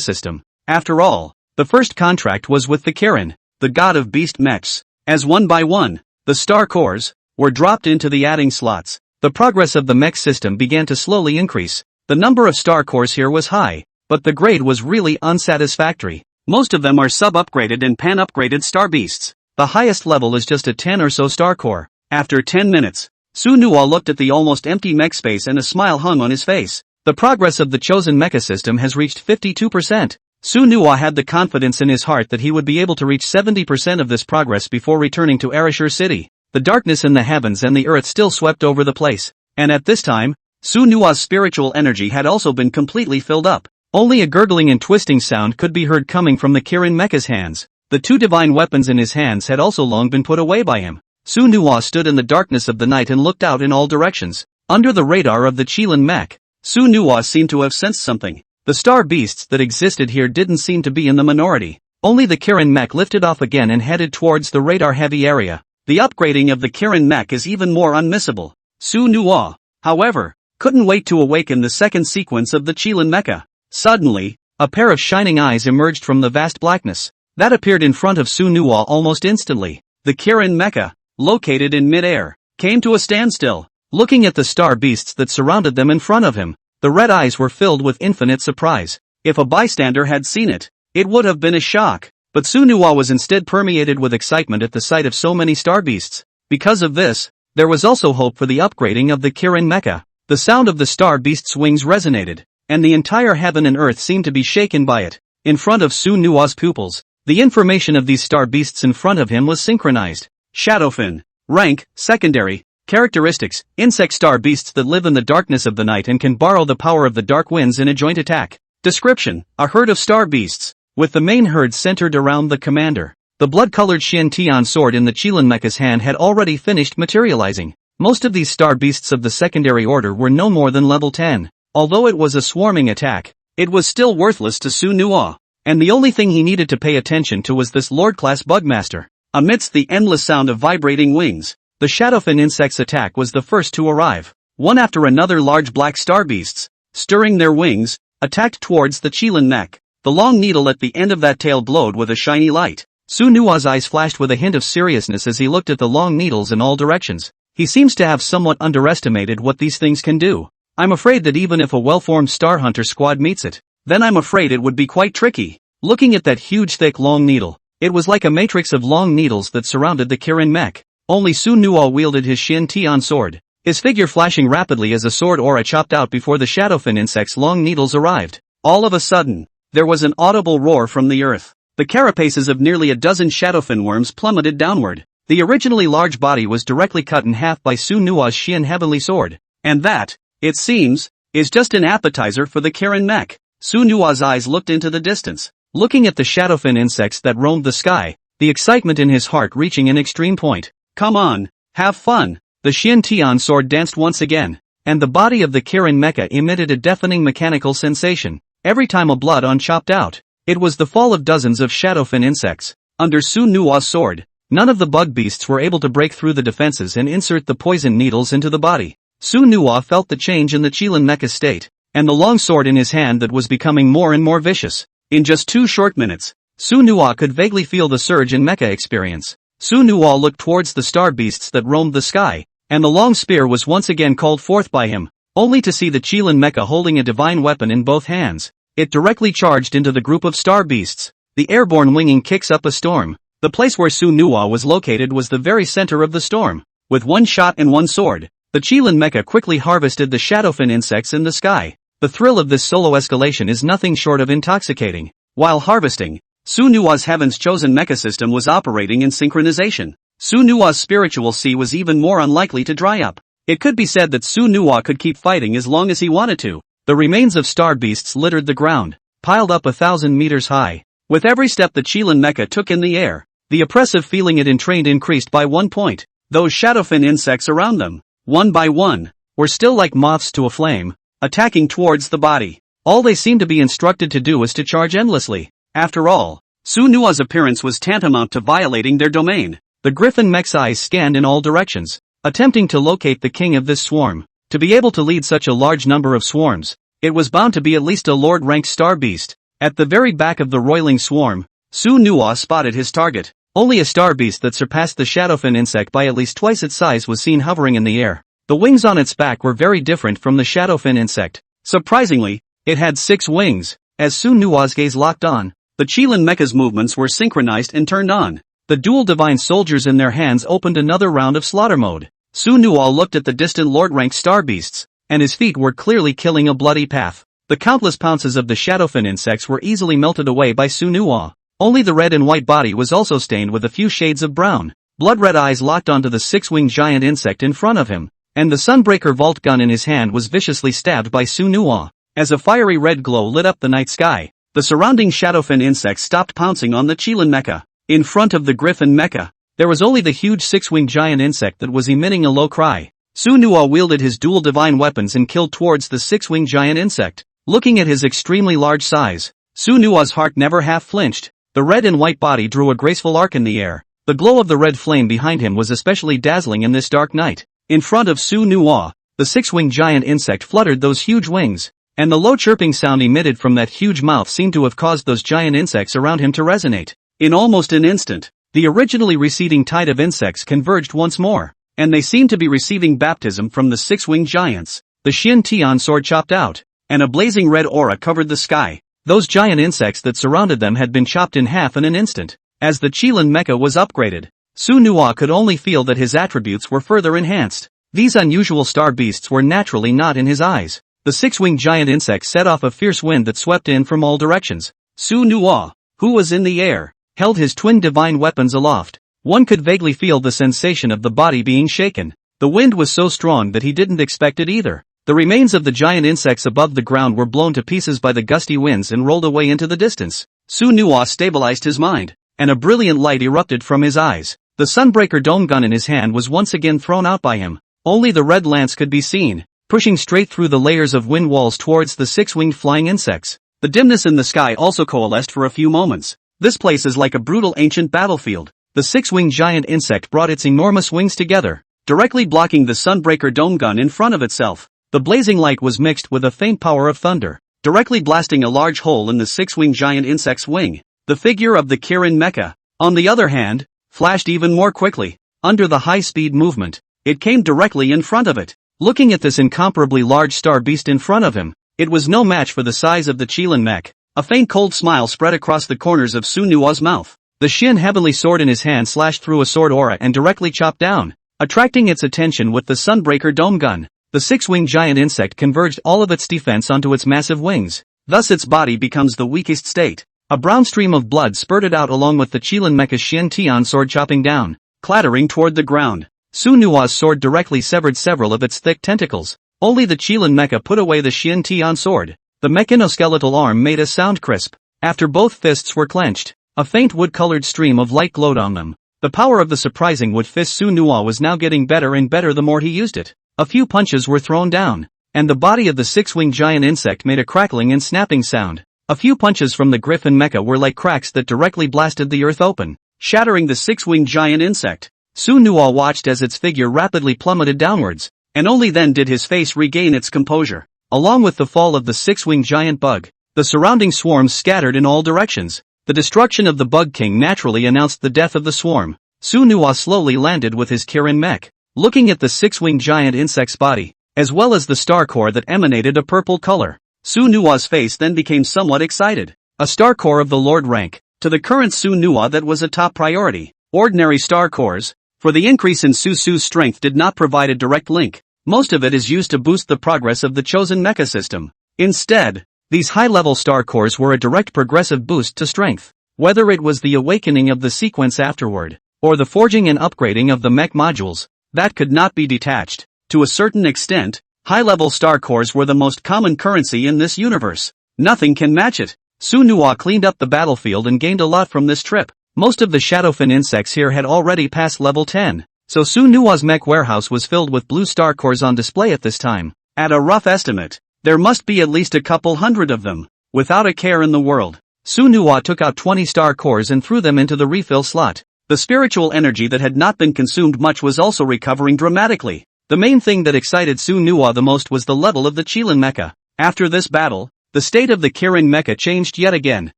system. After all, the first contract was with the Kirin, the god of beast mechs. As one by one, the star cores were dropped into the adding slots. The progress of the mech system began to slowly increase. The number of star cores here was high, but the grade was really unsatisfactory. Most of them are sub-upgraded and pan-upgraded star beasts. The highest level is just a 10 or so star core. After 10 minutes, Su Nuwa looked at the almost empty mech space and a smile hung on his face. The progress of the chosen mecha system has reached 52%. Su Nuwa had the confidence in his heart that he would be able to reach 70% of this progress before returning to Arashur City. The darkness in the heavens and the earth still swept over the place, and at this time, Su Nuwa's spiritual energy had also been completely filled up. Only a gurgling and twisting sound could be heard coming from the Kirin Mecha's hands. The two divine weapons in his hands had also long been put away by him. Su Nuwa stood in the darkness of the night and looked out in all directions. Under the radar of the Qilin Mech, Su Nuwa seemed to have sensed something. The star beasts that existed here didn't seem to be in the minority. Only the Kirin Mech lifted off again and headed towards the radar-heavy area. The upgrading of the Kirin Mech is even more unmissable. Su Nuwa, however, couldn't wait to awaken the second sequence of the Qilin Mecha. Suddenly, a pair of shining eyes emerged from the vast blackness. That appeared in front of Su Nuwa almost instantly. The Kirin Mecha, located in mid-air, came to a standstill, looking at the star beasts that surrounded them in front of him. The red eyes were filled with infinite surprise. If a bystander had seen it, it would have been a shock. But Su Nuwa was instead permeated with excitement at the sight of so many star beasts. Because of this, there was also hope for the upgrading of the Kirin Mecha. The sound of the star beast's wings resonated, and the entire heaven and earth seemed to be shaken by it. In front of Su Nuwa's pupils, the information of these star beasts in front of him was synchronized. Shadowfin. Rank, secondary. Characteristics, insect star beasts that live in the darkness of the night and can borrow the power of the dark winds in a joint attack. Description, a herd of star beasts, with the main herd centered around the commander. The blood-colored Xian Tian sword in the Qilin Mecha's hand had already finished materializing. Most of these star beasts of the secondary order were no more than level 10. Although it was a swarming attack, it was still worthless to Su Nuwa, and the only thing he needed to pay attention to was this Lord-class Bugmaster. Amidst the endless sound of vibrating wings, the Shadowfin insect's attack was the first to arrive. One after another large black star beasts, stirring their wings, attacked towards the Qilin Mech. The long needle at the end of that tail glowed with a shiny light. Su Nuwa's eyes flashed with a hint of seriousness as he looked at the long needles in all directions. He seems to have somewhat underestimated what these things can do. I'm afraid that even if a well-formed Star Hunter squad meets it, then I'm afraid it would be quite tricky. Looking at that huge thick long needle, it was like a matrix of long needles that surrounded the Kirin Mech. Only Su Nuwa wielded his Xian Tian sword, his figure flashing rapidly as a sword aura chopped out before the Shadowfin insect's long needles arrived. All of a sudden, there was an audible roar from the earth. The carapaces of nearly a dozen Shadowfin worms plummeted downward. The originally large body was directly cut in half by Su Nuwa's Xian Heavenly Sword. And that, it seems, is just an appetizer for the Kirin Mech. Su Nuwa's eyes looked into the distance, looking at the Shadowfin insects that roamed the sky, the excitement in his heart reaching an extreme point. Come on, have fun. The Xian Tian sword danced once again, and the body of the Kirin Mecha emitted a deafening mechanical sensation. Every time a blood-on chopped out, it was the fall of dozens of Shadowfin insects. Under Su Nuwa's sword, none of the bug beasts were able to break through the defenses and insert the poison needles into the body. Su Nuwa felt the change in the Qilin Mecha's state, and the long sword in his hand that was becoming more and more vicious. In just 2 short minutes, Su Nuwa could vaguely feel the surge in mecha experience. Su Nuwa looked towards the star beasts that roamed the sky, and the long spear was once again called forth by him, only to see the Qilin Mecha holding a divine weapon in both hands. It directly charged into the group of star beasts. The airborne winging kicks up a storm. The place where Su Nuwa was located was the very center of the storm. With one shot and one sword, the Qilin Mecha quickly harvested the Shadowfin insects in the sky. The thrill of this solo escalation is nothing short of intoxicating. While harvesting, Su Nuwa's Heaven's Chosen Mecha system was operating in synchronization. Su Nuwa's spiritual sea was even more unlikely to dry up. It could be said that Su Nuwa could keep fighting as long as he wanted to. The remains of star beasts littered the ground, piled up 1,000 meters high. With every step the Qilin Mecha took in the air, the oppressive feeling it entrained increased by 1 point. Those Shadowfin insects around them, one by one, were still like moths to a flame, attacking towards the body. All they seemed to be instructed to do was to charge endlessly. After all, Su Nuwa's appearance was tantamount to violating their domain. The Griffin Mech's eyes scanned in all directions, attempting to locate the king of this swarm. To be able to lead such a large number of swarms, it was bound to be at least a lord-ranked star beast. At the very back of the roiling swarm, Su Nuwa spotted his target. Only a star beast that surpassed the Shadowfin insect by at least twice its size was seen hovering in the air. The wings on its back were very different from the Shadowfin insect. Surprisingly, it had 6 wings. As Su Nuwa's gaze locked on, the Qilin Mecha's movements were synchronized and turned on. The dual divine soldiers in their hands opened another round of slaughter mode. Su Nuwa looked at the distant lord-ranked star beasts. and his feet were clearly killing a bloody path. The countless pounces of the shadowfin insects were easily melted away by Sunhwa. Only the red and white body was also stained with a few shades of brown. Blood-red eyes locked onto the six-winged giant insect in front of him, and the Sunbreaker vault gun in his hand was viciously stabbed by Sunhwa. As a fiery red glow lit up the night sky, the surrounding shadowfin insects stopped pouncing on the Chilan Mecha. In front of the Griffin Mecha, there was only the huge six-winged giant insect that was emitting a low cry. Sunhwa wielded his dual divine weapons and killed towards the six-winged giant insect. Looking at his extremely large size, Sunhwa's heart never half flinched. The red and white body drew a graceful arc in the air. The glow of the red flame behind him was especially dazzling in this dark night. In front of Sunhwa, the six-winged giant insect fluttered those huge wings, and the low chirping sound emitted from that huge mouth seemed to have caused those giant insects around him to resonate. In almost an instant, the originally receding tide of insects converged once more, and they seemed to be receiving baptism from the six-winged giants. The Shin Tian sword chopped out, and a blazing red aura covered the sky. Those giant insects that surrounded them had been chopped in half in an instant. As the Chilan Mecha was upgraded, Sunhwa could only feel that his attributes were further enhanced. These unusual star beasts were naturally not in his eyes. The six-winged giant insect set off a fierce wind that swept in from all directions. Sunhwa, who was in the air, held his twin divine weapons aloft. One could vaguely feel the sensation of the body being shaken. The wind was so strong that he didn't expect it either. The remains of the giant insects above the ground were blown to pieces by the gusty winds and rolled away into the distance. Sunhwa stabilized his mind, and a brilliant light erupted from his eyes. The Sunbreaker dome gun in his hand was once again thrown out by him. Only the red lance could be seen, pushing straight through the layers of wind walls towards the six-winged flying insects. The dimness in the sky also coalesced for a few moments. This place is like a brutal ancient battlefield. The six-winged giant insect brought its enormous wings together, directly blocking the Sunbreaker dome gun in front of itself. The blazing light was mixed with a faint power of thunder, directly blasting a large hole in the six-winged giant insect's wing. The figure of the Kirin Mecha, on the other hand, flashed even more quickly. Under the high-speed movement, it came directly in front of it. Looking at this incomparably large star beast in front of him, it was no match for the size of the Chilan Mech. A faint cold smile spread across the corners of Sunhwa's mouth. The Shin Heavenly sword in his hand slashed through a sword aura and directly chopped down, attracting its attention with the Sunbreaker dome gun. The six-winged giant insect converged all of its defense onto its massive wings. Thus its body becomes the weakest state. A brown stream of blood spurted out along with the Chilan Mecha's Shin Tian sword chopping down, clattering toward the ground. Sunhwa's sword directly severed several of its thick tentacles. Only the Chilan Mecha put away the Shin Tian sword. The mechanoskeletal arm made a sound crisp. After both fists were clenched, a faint wood-colored stream of light glowed on them. The power of the surprising wood fist Sunhwa was now getting better and better the more he used it. A few punches were thrown down, and the body of the six-winged giant insect made a crackling and snapping sound. A few punches from the Griffin Mecha were like cracks that directly blasted the earth open, shattering the six-winged giant insect. Sunhwa watched as its figure rapidly plummeted downwards, and only then did his face regain its composure. Along with the fall of the six-winged giant bug, the surrounding swarms scattered in all directions. The destruction of the Bug King naturally announced the death of the swarm. Sunhwa slowly landed with his Kirin Mech, looking at the six-winged giant insect's body, as well as the star core that emanated a purple color. Sunhwa's face then became somewhat excited. A star core of the Lord rank. To the current Sunhwa that was a top priority. Ordinary star cores, for the increase in Susu's strength did not provide a direct link. Most of it is used to boost the progress of the chosen mecha system. Instead, these high-level star cores were a direct progressive boost to strength. Whether it was the awakening of the sequence afterward, or the forging and upgrading of the mech modules, that could not be detached. To a certain extent, high-level star cores were the most common currency in this universe. Nothing can match it. Sunhwa cleaned up the battlefield and gained a lot from this trip. Most of the shadowfin insects here had already passed level 10, so Sunhwa's mech warehouse was filled with blue star cores on display at this time. At a rough estimate, there must be at least a couple hundred of them. Without a care in the world, Sunhwa took out 20 star cores and threw them into the refill slot. The spiritual energy that had not been consumed much was also recovering dramatically. The main thing that excited Sunhwa the most was the level of the Chilan Mecha. After this battle, the state of the Kirin Mecha changed yet again.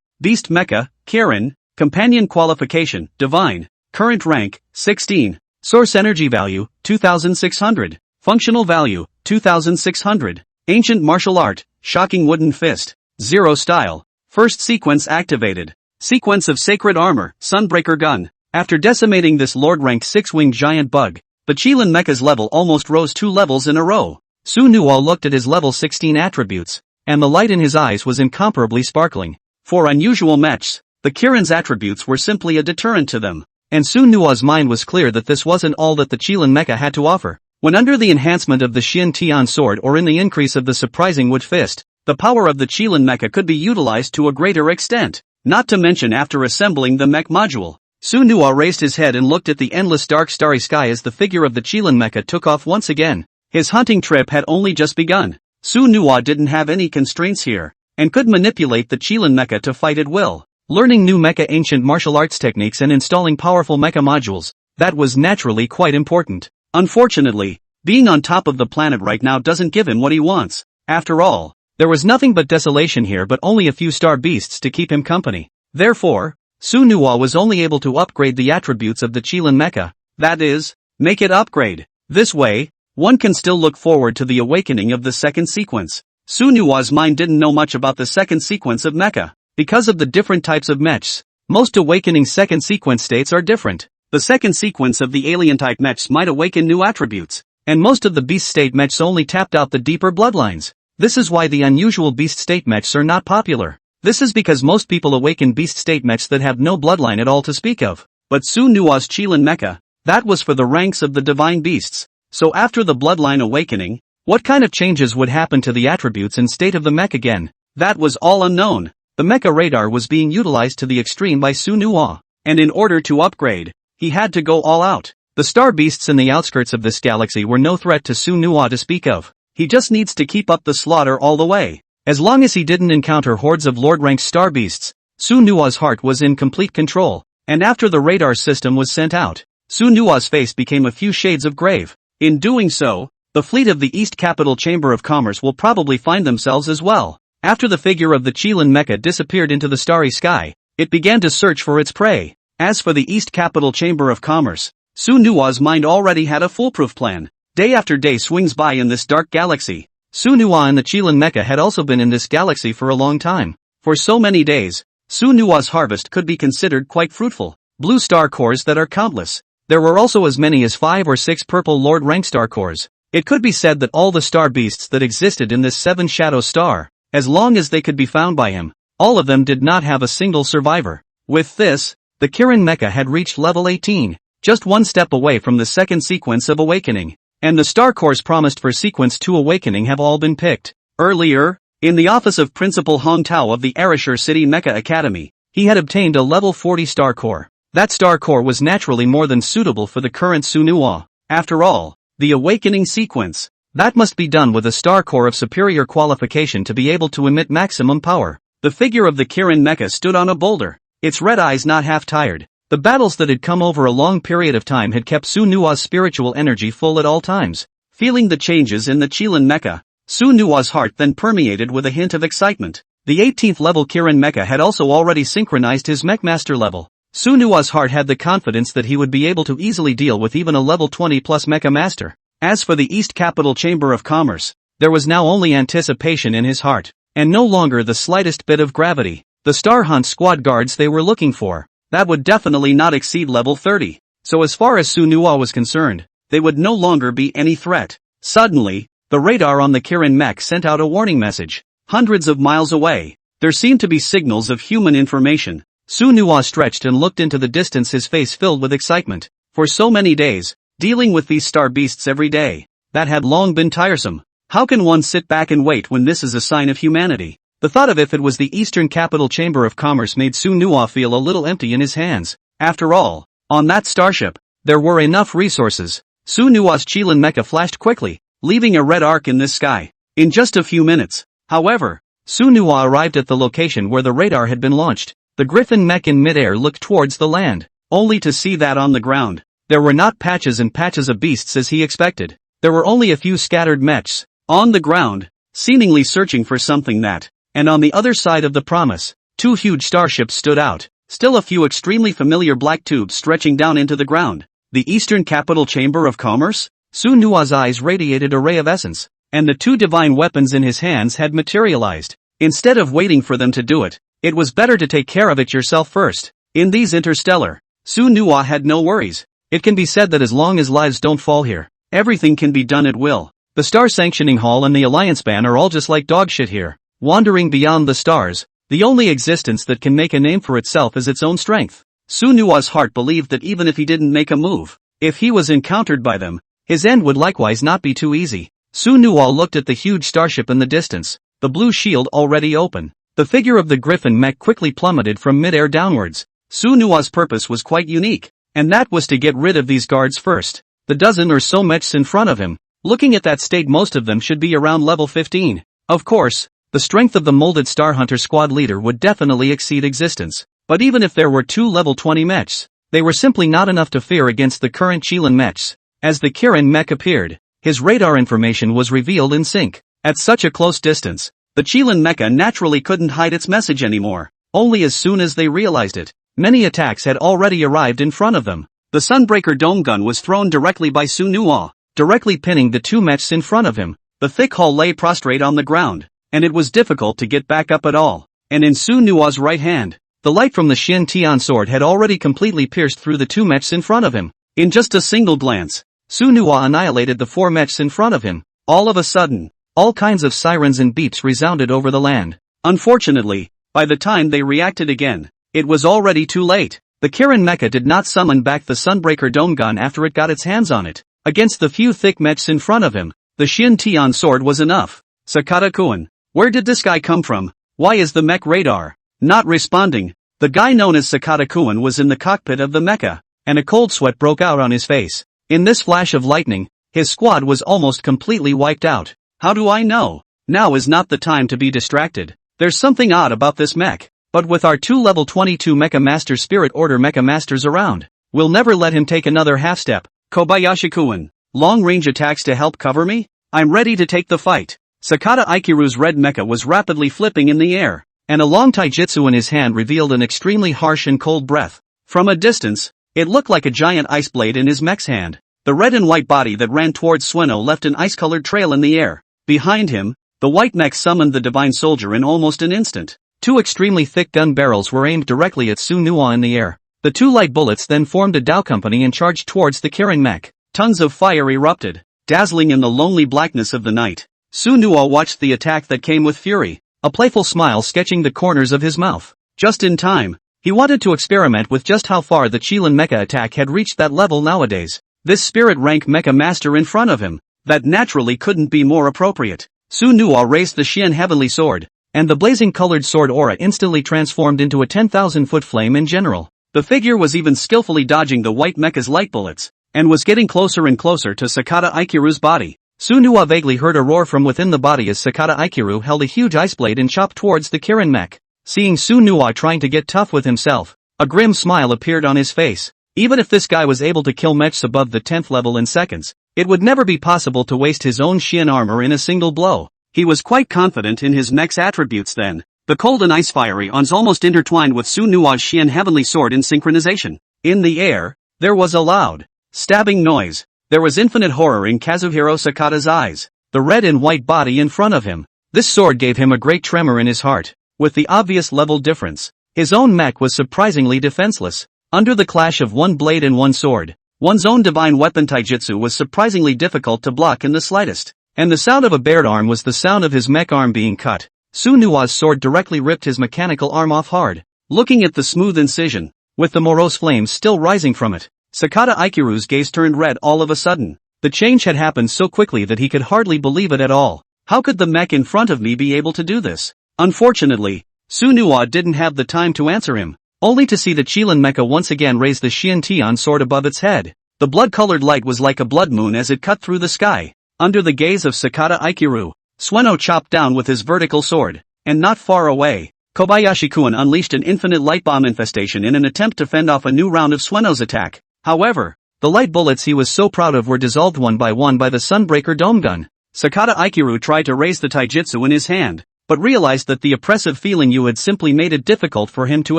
Beast Mecha, Kirin, Companion Qualification, Divine, Current Rank, 16, Source Energy Value, 2600, Functional Value, 2600, Ancient Martial Art, Shocking Wooden Fist, 0 Style, First Sequence Activated, Sequence of Sacred Armor, Sunbreaker Gun. After decimating this Lord Rank 6-winged giant bug, the Chilan Mecha's level almost rose 2 levels in a row. Su Nuo looked at his level 16 attributes, and the light in his eyes was incomparably sparkling. For unusual mechs, the Kirin's attributes were simply a deterrent to them. And Su Nuo's mind was clear that this wasn't all that the Qilin Mecha had to offer. When under the enhancement of the Xin Tian sword or in the increase of the surprising wood fist, the power of the Qilin Mecha could be utilized to a greater extent. Not to mention after assembling the mech module. Su Nuo raised his head and looked at the endless dark starry sky as the figure of the Qilin Mecha took off once again. His hunting trip had only just begun. Su Nuo didn't have any constraints here, and could manipulate the Qilin Mecha to fight at will. Learning new mecha ancient martial arts techniques and installing powerful mecha modules, that was naturally quite important. Unfortunately, being on top of the planet right now doesn't give him what he wants. After all, there was nothing but desolation here but only a few star beasts to keep him company. Therefore, Su Nuo was only able to upgrade the attributes of the Qilin Mecha, that is, make it upgrade. This way, one can still look forward to the awakening of the second sequence. Su Nuo's mind didn't know much about the second sequence of mecha. Because of the different types of mechs, most awakening second sequence states are different. The second sequence of the alien type mechs might awaken new attributes, and most of the beast state mechs only tapped out the deeper bloodlines. This is why the unusual beast state mechs are not popular. This is because most people awaken beast state mechs that have no bloodline at all to speak of. But Su Nuo's Qilin Mecha, that was for the ranks of the divine beasts. So after the bloodline awakening, what kind of changes would happen to the attributes and state of the mech again? That was all unknown. The mecha radar was being utilized to the extreme by Su Nuo, and in order to upgrade, he had to go all out. The star beasts in the outskirts of this galaxy were no threat to Su Nuo to speak of. He just needs to keep up the slaughter all the way. As long as he didn't encounter hordes of Lord-ranked star beasts, Su Nuo's heart was in complete control, and after the radar system was sent out, Su Nuo's face became a few shades of grave. In doing so, the fleet of the East Capital Chamber of Commerce will probably find themselves as well. After the figure of the Qilin Mecha disappeared into the starry sky, it began to search for its prey. As for the East Capital Chamber of Commerce, Su Nuo's mind already had a foolproof plan. Day after day swings by in this dark galaxy. Su Nuo and the Qilin Mecha had also been in this galaxy for a long time. For so many days, Su Nuo's harvest could be considered quite fruitful. Blue star cores that are countless. There were also as many as 5 or 6 purple Lord rank star cores. It could be said that all the star beasts that existed in this 7 shadow star, as long as they could be found by him, all of them did not have a single survivor. With this, the Kirin Mecha had reached level 18, just one step away from the second sequence of awakening. And the star cores promised for sequence 2 awakening have all been picked. Earlier, in the office of Principal Hong Tao of the Arashur City Mecha Academy, he had obtained a level 40 star core. That star core was naturally more than suitable for the current Su Nuo. After all, the awakening sequence, that must be done with a star core of superior qualification to be able to emit maximum power. The figure of the Kirin Mecha stood on a boulder, its red eyes not half tired. The battles that had come over a long period of time had kept Su Nuo's spiritual energy full at all times. Feeling the changes in the Qilin Mecha, Su Nuo's heart then permeated with a hint of excitement. The 18th level Kirin Mecha had also already synchronized his Mechmaster level. Su Nuo's heart had the confidence that he would be able to easily deal with even a level 20 plus Mecha Master. As for the East Capital Chamber of Commerce, there was now only anticipation in his heart, and no longer the slightest bit of gravity. The Star Hunt squad guards they were looking for, that would definitely not exceed level 30. So as far as Su Nuo was concerned, they would no longer be any threat. Suddenly, the radar on the Kirin Mech sent out a warning message. Hundreds of miles away, there seemed to be signals of human information. Su Nuo stretched and looked into the distance, his face filled with excitement. For so many days, dealing with these star beasts every day, that had long been tiresome. How can one sit back and wait when this is a sign of humanity? The thought of if it was the Eastern Capital Chamber of Commerce made Su Nuo feel a little empty in his hands. After all, on that starship, there were enough resources. Su Nuo's Qilin Mecha flashed quickly, leaving a red arc in the sky. In just a few minutes, however, Su Nuo arrived at the location where the radar had been launched. The Griffin Mech in midair looked towards the land, only to see that on the ground, there were not patches and patches of beasts as he expected. There were only a few scattered mechs, on the ground, seemingly searching for something that, and on the other side of the promise, 2 huge starships stood out, still a few extremely familiar black tubes stretching down into the ground. The Eastern Capital Chamber of Commerce? Su Nuo's eyes radiated a ray of essence, and the 2 divine weapons in his hands had materialized. Instead of waiting for them to do it, it was better to take care of it yourself first. In these interstellar, Su Nuo had no worries. It can be said that as long as lives don't fall here, everything can be done at will. The Star Sanctioning Hall and the Alliance Band are all just like dog shit here. Wandering beyond the stars, the only existence that can make a name for itself is its own strength. Su Nua's heart believed that even if he didn't make a move, if he was encountered by them, his end would likewise not be too easy. Su Nua looked at the huge starship in the distance, the blue shield already open. The figure of the Griffin mech quickly plummeted from mid-air downwards. Su Nua's purpose was quite unique, and that was to get rid of these guards first. The dozen or so mechs in front of him, looking at that state most of them should be around level 15. Of course, the strength of the molded Star Hunter squad leader would definitely exceed existence. But even if there were 2 level 20 mechs, they were simply not enough to fear against the current Qilin mechs. As the Kirin mech appeared, his radar information was revealed in sync. At such a close distance, the Qilin mecha naturally couldn't hide its message anymore. Only as soon as they realized it, many attacks had already arrived in front of them. The Sunbreaker dome gun was thrown directly by Su Nua, directly pinning the 2 mechs in front of him. The thick hull lay prostrate on the ground, and it was difficult to get back up at all. And in Su Nua's right hand, the light from the Xin Tian sword had already completely pierced through the 2 mechs in front of him. In just a single glance, Su Nua annihilated the 4 mechs in front of him. All of a sudden, all kinds of sirens and beeps resounded over the land. Unfortunately, by the time they reacted again, it was already too late. The Kirin mecha did not summon back the Sunbreaker dome gun after it got its hands on it. Against the few thick mechs in front of him, the Xin Tian sword was enough. Sakata-kun, where did this guy come from? Why is the mech radar not responding? The guy known as Sakata-kun was in the cockpit of the mecha, and a cold sweat broke out on his face. In this flash of lightning, his squad was almost completely wiped out. How do I know? Now is not the time to be distracted. There's something odd about this mech. But with our 2 level 22 Mecha Master Spirit Order Mecha Masters around, we'll never let him take another half step. Kobayashi-kun, long-range attacks to help cover me? I'm ready to take the fight. Sakata Aikiru's red mecha was rapidly flipping in the air, and a long taijutsu in his hand revealed an extremely harsh and cold breath. From a distance, it looked like a giant ice blade in his mech's hand. The red and white body that ran towards Sueno left an ice-colored trail in the air. Behind him, the white mech summoned the Divine Soldier in almost an instant. 2 extremely thick gun barrels were aimed directly at Su Nua in the air. The 2 light bullets then formed a Dao company and charged towards the Kirin mech. Tons of fire erupted, dazzling in the lonely blackness of the night. Su Nua watched the attack that came with fury, a playful smile sketching the corners of his mouth. Just in time, he wanted to experiment with just how far the Qilin mecha attack had reached that level nowadays. This spirit rank mecha master in front of him, that naturally couldn't be more appropriate. Su Nua raised the Xian heavenly sword, and the blazing colored sword aura instantly transformed into a 10,000-foot flame in general. The figure was even skillfully dodging the white mecha's light bullets, and was getting closer and closer to Sakata Aikiru's body. Su Nua vaguely heard a roar from within the body as Sakata Aikiru held a huge ice blade and chopped towards the Kirin mech. Seeing Su Nua trying to get tough with himself, a grim smile appeared on his face. Even if this guy was able to kill mechs above the 10th level in seconds, it would never be possible to waste his own Xian armor in a single blow. He was quite confident in his mech's attributes then. The cold and ice fiery ons almost intertwined with Su Nua's Xian heavenly sword in synchronization. In the air, there was a loud, stabbing noise. There was infinite horror in Kazuhiro Sakata's eyes. The red and white body in front of him. This sword gave him a great tremor in his heart. With the obvious level difference, his own mech was surprisingly defenseless. Under the clash of one blade and one sword, one's own divine weapon taijutsu was surprisingly difficult to block in the slightest. And the sound of a bared arm was the sound of his mech arm being cut. Su Nua's sword directly ripped his mechanical arm off hard. Looking at the smooth incision, with the morose flames still rising from it, Sakata Aikiru's gaze turned red all of a sudden. The change had happened so quickly that he could hardly believe it at all. How could the mech in front of me be able to do this? Unfortunately, Su Nua didn't have the time to answer him, only to see the Qilin mecha once again raise the Xian Tian sword above its head. The blood-colored light was like a blood moon as it cut through the sky. Under the gaze of Sakata Aikiru, Sueno chopped down with his vertical sword, and not far away, Kobayashi-kun unleashed an infinite light bomb infestation in an attempt to fend off a new round of Sueno's attack. However, the light bullets he was so proud of were dissolved one by one by the Sunbreaker dome gun. Sakata Aikiru tried to raise the taijutsu in his hand, but realized that the oppressive feeling had simply made it difficult for him to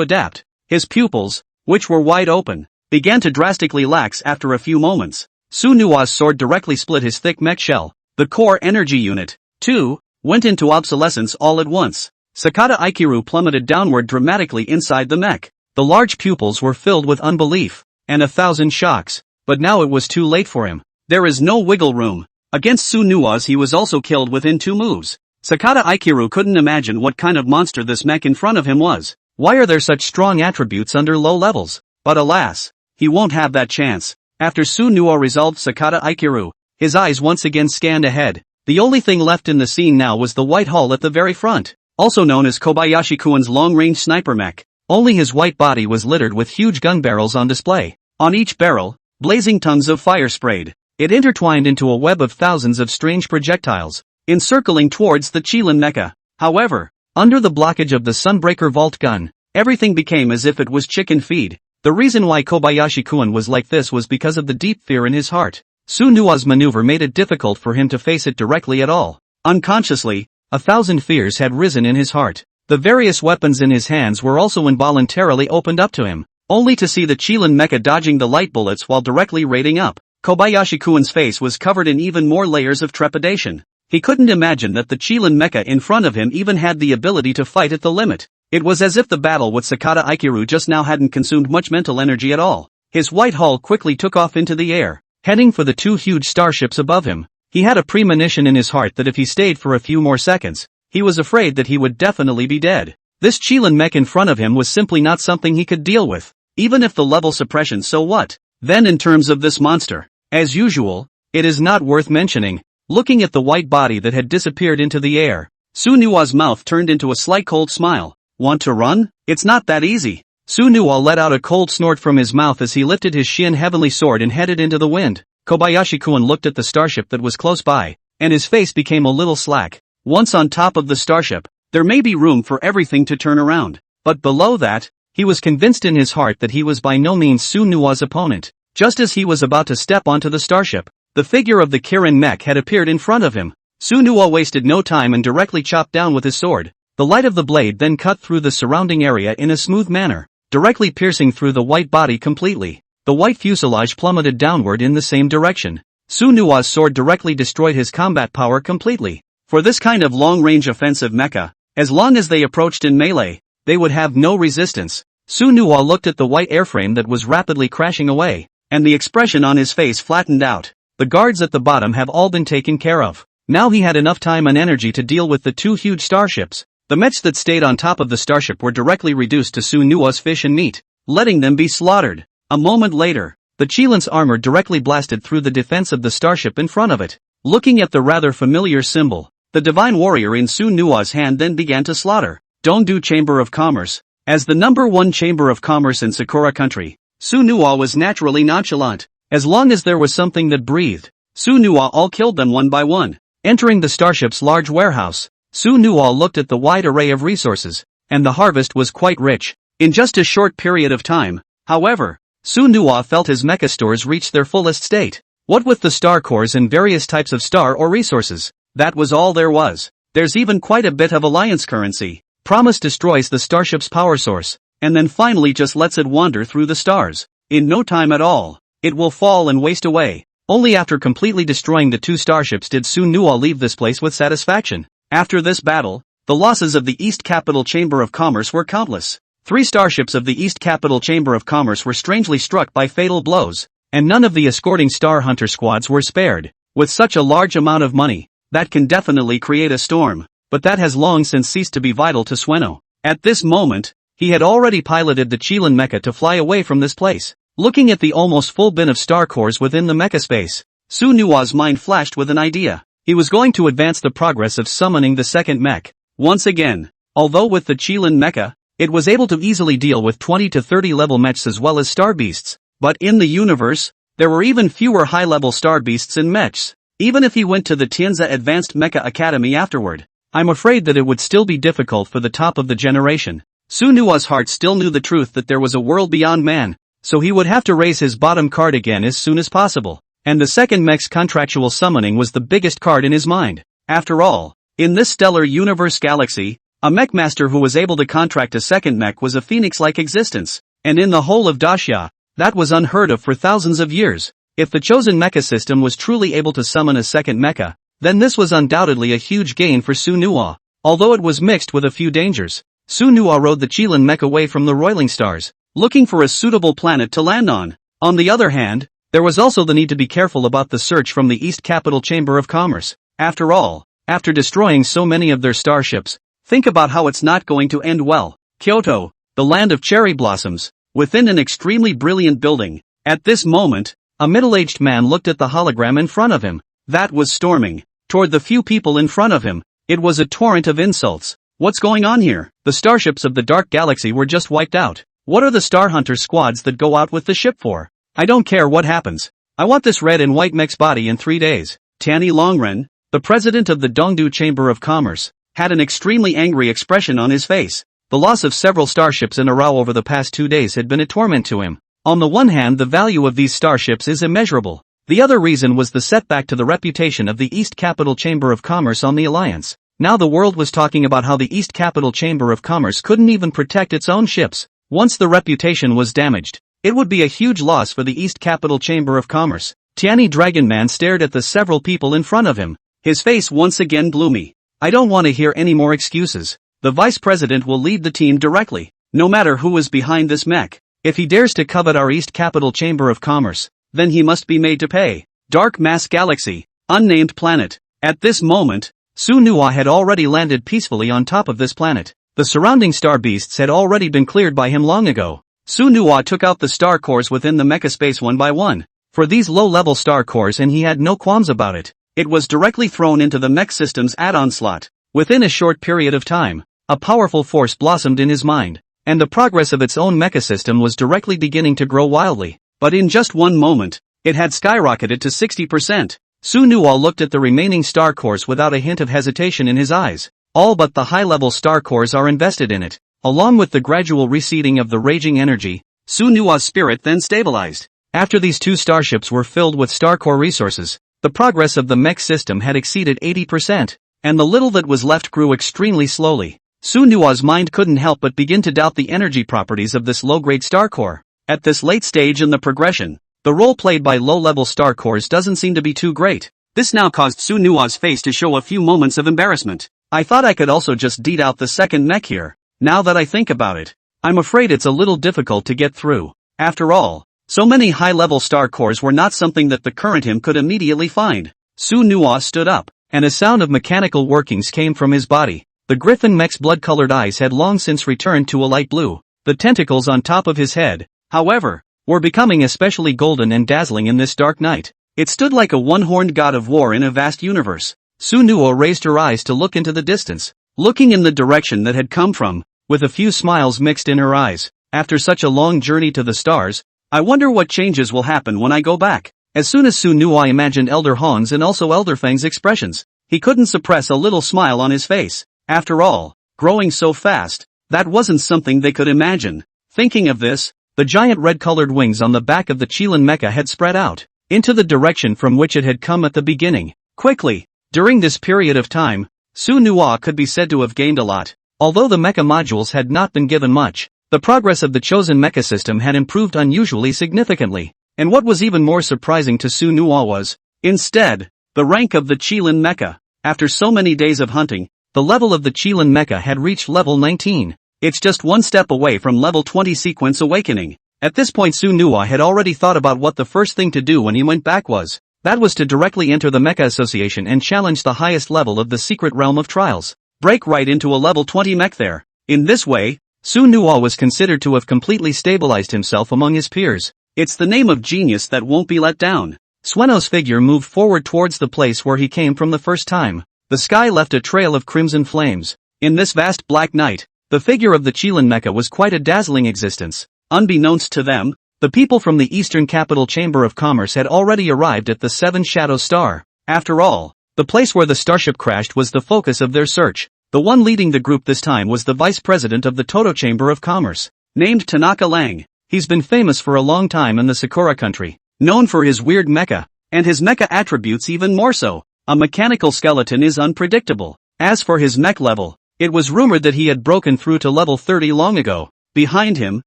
adapt. His pupils, which were wide open, began to drastically lax after a few moments. Su Nua's sword directly split his thick mech shell. The core energy unit, too, went into obsolescence all at once. Sakata Aikiru plummeted downward dramatically inside the mech. The large pupils were filled with unbelief, and 1,000 shocks, but now it was too late for him. There is no wiggle room. Against Su-nua's he was also killed within 2 moves. Sakata Aikiru couldn't imagine what kind of monster this mech in front of him was. Why are there such strong attributes under low levels? But alas, he won't have that chance. After Su-nua resolved Sakata Aikiru, his eyes once again scanned ahead. The only thing left in the scene now was the white hull at the very front, also known as Kobayashi-kun's long-range sniper mech. Only his white body was littered with huge gun barrels on display. On each barrel, blazing tongues of fire sprayed. It intertwined into a web of thousands of strange projectiles, encircling towards the Qilin mecha. However, under the blockage of the Sunbreaker Vault gun, everything became as if it was chicken feed. The reason why Kobayashi-kun was like this was because of the deep fear in his heart. Su-nua's maneuver made it difficult for him to face it directly at all. Unconsciously, 1,000 fears had risen in his heart. The various weapons in his hands were also involuntarily opened up to him, only to see the Qilin mecha dodging the light bullets while directly raiding up. Kobayashi-kun's face was covered in even more layers of trepidation. He couldn't imagine that the Qilin mecha in front of him even had the ability to fight at the limit. It was as if the battle with Sakata Aikiru just now hadn't consumed much mental energy at all. His white hull quickly took off into the air, heading for the 2 huge starships above him. He had a premonition in his heart that if he stayed for a few more seconds, he was afraid that he would definitely be dead. This Qilin mech in front of him was simply not something he could deal with. Even if the level suppression, so what? Then in terms of this monster, as usual, it is not worth mentioning. Looking at the white body that had disappeared into the air, Su-nua's mouth turned into a slight cold smile. Want to run? It's not that easy. Su-nua let out a cold snort from his mouth as he lifted his Shin Heavenly Sword and headed into the wind. Kobayashi-kun looked at the starship that was close by, and his face became a little slack. Once on top of the starship, there may be room for everything to turn around. But below that, he was convinced in his heart that he was by no means Su-nua's opponent. Just as he was about to step onto the starship, the figure of the Kirin mech had appeared in front of him. Su-nua wasted no time and directly chopped down with his sword. The light of the blade then cut through the surrounding area in a smooth manner, directly piercing through the white body completely. The white fuselage plummeted downward in the same direction. Su-nua's sword directly destroyed his combat power completely. For this kind of long-range offensive mecha, as long as they approached in melee, they would have no resistance. Su-nua looked at the white airframe that was rapidly crashing away, and the expression on his face flattened out. The guards at the bottom have all been taken care of. Now he had enough time and energy to deal with the 2 huge starships. The mechs that stayed on top of the starship were directly reduced to Su-nua's fish and meat, letting them be slaughtered. A moment later, the Qilin's armor directly blasted through the defense of the starship in front of it. Looking at the rather familiar symbol, the divine warrior in Su-nua's hand then began to slaughter. Dongdu Chamber of Commerce. As the #1 chamber of commerce in Sakura country, Su-nua was naturally nonchalant. As long as there was something that breathed, Su-nua all killed them one by one. Entering the starship's large warehouse, Su-nua looked at the wide array of resources, and the harvest was quite rich. In just a short period of time, however, Su-nua felt his mecha stores reach their fullest state. What with the star cores and various types of star or resources, that was all there was. There's even quite a bit of alliance currency. Promise destroys the starship's power source, and then finally just lets it wander through the stars. In no time at all, it will fall and waste away. Only after completely destroying the 2 starships did Su-nua leave this place with satisfaction. After this battle, the losses of the East Capital Chamber of Commerce were countless. 3 starships of the East Capital Chamber of Commerce were strangely struck by fatal blows, and none of the escorting Star Hunter squads were spared. With such a large amount of money, that can definitely create a storm, but that has long since ceased to be vital to Sueno. At this moment, he had already piloted the Qilin mecha to fly away from this place. Looking at the almost full bin of star cores within the mecha space, Su-nua's mind flashed with an idea. He was going to advance the progress of summoning the second mech. Once again, although with the Qilin mecha, it was able to easily deal with 20 to 30 level mechs as well as star beasts. But in the universe, there were even fewer high-level star beasts and mechs. Even if he went to the Tianza Advanced Mecha Academy afterward, I'm afraid that it would still be difficult for the top of the generation. Su-nua's heart still knew the truth that there was a world beyond man, so he would have to raise his bottom card again as soon as possible. And the second mech's contractual summoning was the biggest card in his mind. After all, in this stellar universe galaxy, a mech master who was able to contract a second mech was a phoenix-like existence, and in the whole of Dacia, that was unheard of for thousands of years. If the chosen mecha system was truly able to summon a second mecha, then this was undoubtedly a huge gain for Su-nua, although it was mixed with a few dangers. Su-nua rode the Qilin mech away from the roiling stars, looking for a suitable planet to land on. On the other hand, There was also the need to be careful about the search from the East Capital Chamber of Commerce. After all, after destroying so many of their starships, think about how it's not going to end well. Kyoto, the land of cherry blossoms, within an extremely brilliant building. At this moment, a middle-aged man looked at the hologram in front of him. That was storming toward the few people in front of him. It was a torrent of insults. What's going on here? The starships of the Dark Galaxy were just wiped out. What are the Star Hunter squads that go out with the ship for? I don't care what happens. I want this red and white mech's body in 3 days. Tanny Longren, the president of the Dongdu Chamber of Commerce, had an extremely angry expression on his face. The loss of several starships in a row over the past 2 days had been a torment to him. On the one hand, the value of these starships is immeasurable. The other reason was the setback to the reputation of the East Capital Chamber of Commerce on the alliance. Now the world was talking about how the East Capital Chamber of Commerce couldn't even protect its own ships. Once the reputation was damaged, it would be a huge loss for the East Capital Chamber of Commerce. Tiani Dragonman stared at the several people in front of him, his face once again gloomy. I don't want to hear any more excuses. The vice president will lead the team directly, no matter who is behind this mech. If he dares to covet our East Capital Chamber of Commerce, then he must be made to pay. Dark Mass Galaxy, unnamed planet. At this moment, Su Nuwa had already landed peacefully on top of this planet. The surrounding star beasts had already been cleared by him long ago. Su Nuwa took out the star cores within the mecha space one by one. For these low-level star cores, and he had no qualms about it. It was directly thrown into the mech system's add-on slot. Within a short period of time, a powerful force blossomed in his mind, and the progress of its own mecha system was directly beginning to grow wildly. But in just one moment, it had skyrocketed to 60%. Su Nuwa looked at the remaining star cores without a hint of hesitation in his eyes. All but the high-level star cores are invested in it. Along with the gradual receding of the raging energy, Su Nuwa's spirit then stabilized. After these 2 starships were filled with star core resources, the progress of the mech system had exceeded 80%, and the little that was left grew extremely slowly. Su Nuwa's mind couldn't help but begin to doubt the energy properties of this low-grade star core. At this late stage in the progression, the role played by low-level star cores doesn't seem to be too great. This now caused Su Nuwa's face to show a few moments of embarrassment. I thought I could also just deed out the second mech here. Now that I think about it, I'm afraid it's a little difficult to get through. After all, so many high-level star cores were not something that the current him could immediately find. Su Nuwa stood up, and a sound of mechanical workings came from his body. The Griffin mech's blood-colored eyes had long since returned to a light blue. The tentacles on top of his head, however, were becoming especially golden and dazzling in this dark night. It stood like a one-horned god of war in a vast universe. Su Nuwa raised her eyes to look into the distance, looking in the direction that had come from, with a few smiles mixed in her eyes. After such a long journey to the stars, I wonder what changes will happen when I go back. As soon as Su Nuwa imagined Elder Han's and also Elder Feng's expressions, he couldn't suppress a little smile on his face. After all, growing so fast, that wasn't something they could imagine. Thinking of this, the giant red-colored wings on the back of the Qilin mecha had spread out, into the direction from which it had come at the beginning. Quickly, during this period of time, Su Nuwa could be said to have gained a lot. Although the mecha modules had not been given much, the progress of the chosen mecha system had improved unusually significantly. And what was even more surprising to Su Nuwa was, instead, the rank of the Qilin mecha. After so many days of hunting, the level of the Qilin mecha had reached level 19. It's just one step away from level 20 sequence awakening. At this point Su Nuwa had already thought about what the first thing to do when he went back was. That was to directly enter the Mecha Association and challenge the highest level of the secret realm of trials. Break right into a level 20 mech there. In this way, Su Nuwa was considered to have completely stabilized himself among his peers. It's the name of genius that won't be let down. Sueno's figure moved forward towards the place where he came from the first time. The sky left a trail of crimson flames. In this vast black night, the figure of the Qilin mecha was quite a dazzling existence. Unbeknownst to them, the people from the Eastern Capital Chamber of Commerce had already arrived at the Seven Shadow Star. After all, the place where the starship crashed was the focus of their search. The one leading the group this time was the vice president of the Toto Chamber of Commerce, named Tanaka Lang. He's been famous for a long time in the Sakura country, known for his weird mecha, and his mecha attributes even more so. A mechanical skeleton is unpredictable. As for his mech level, it was rumored that he had broken through to level 30 long ago. Behind him,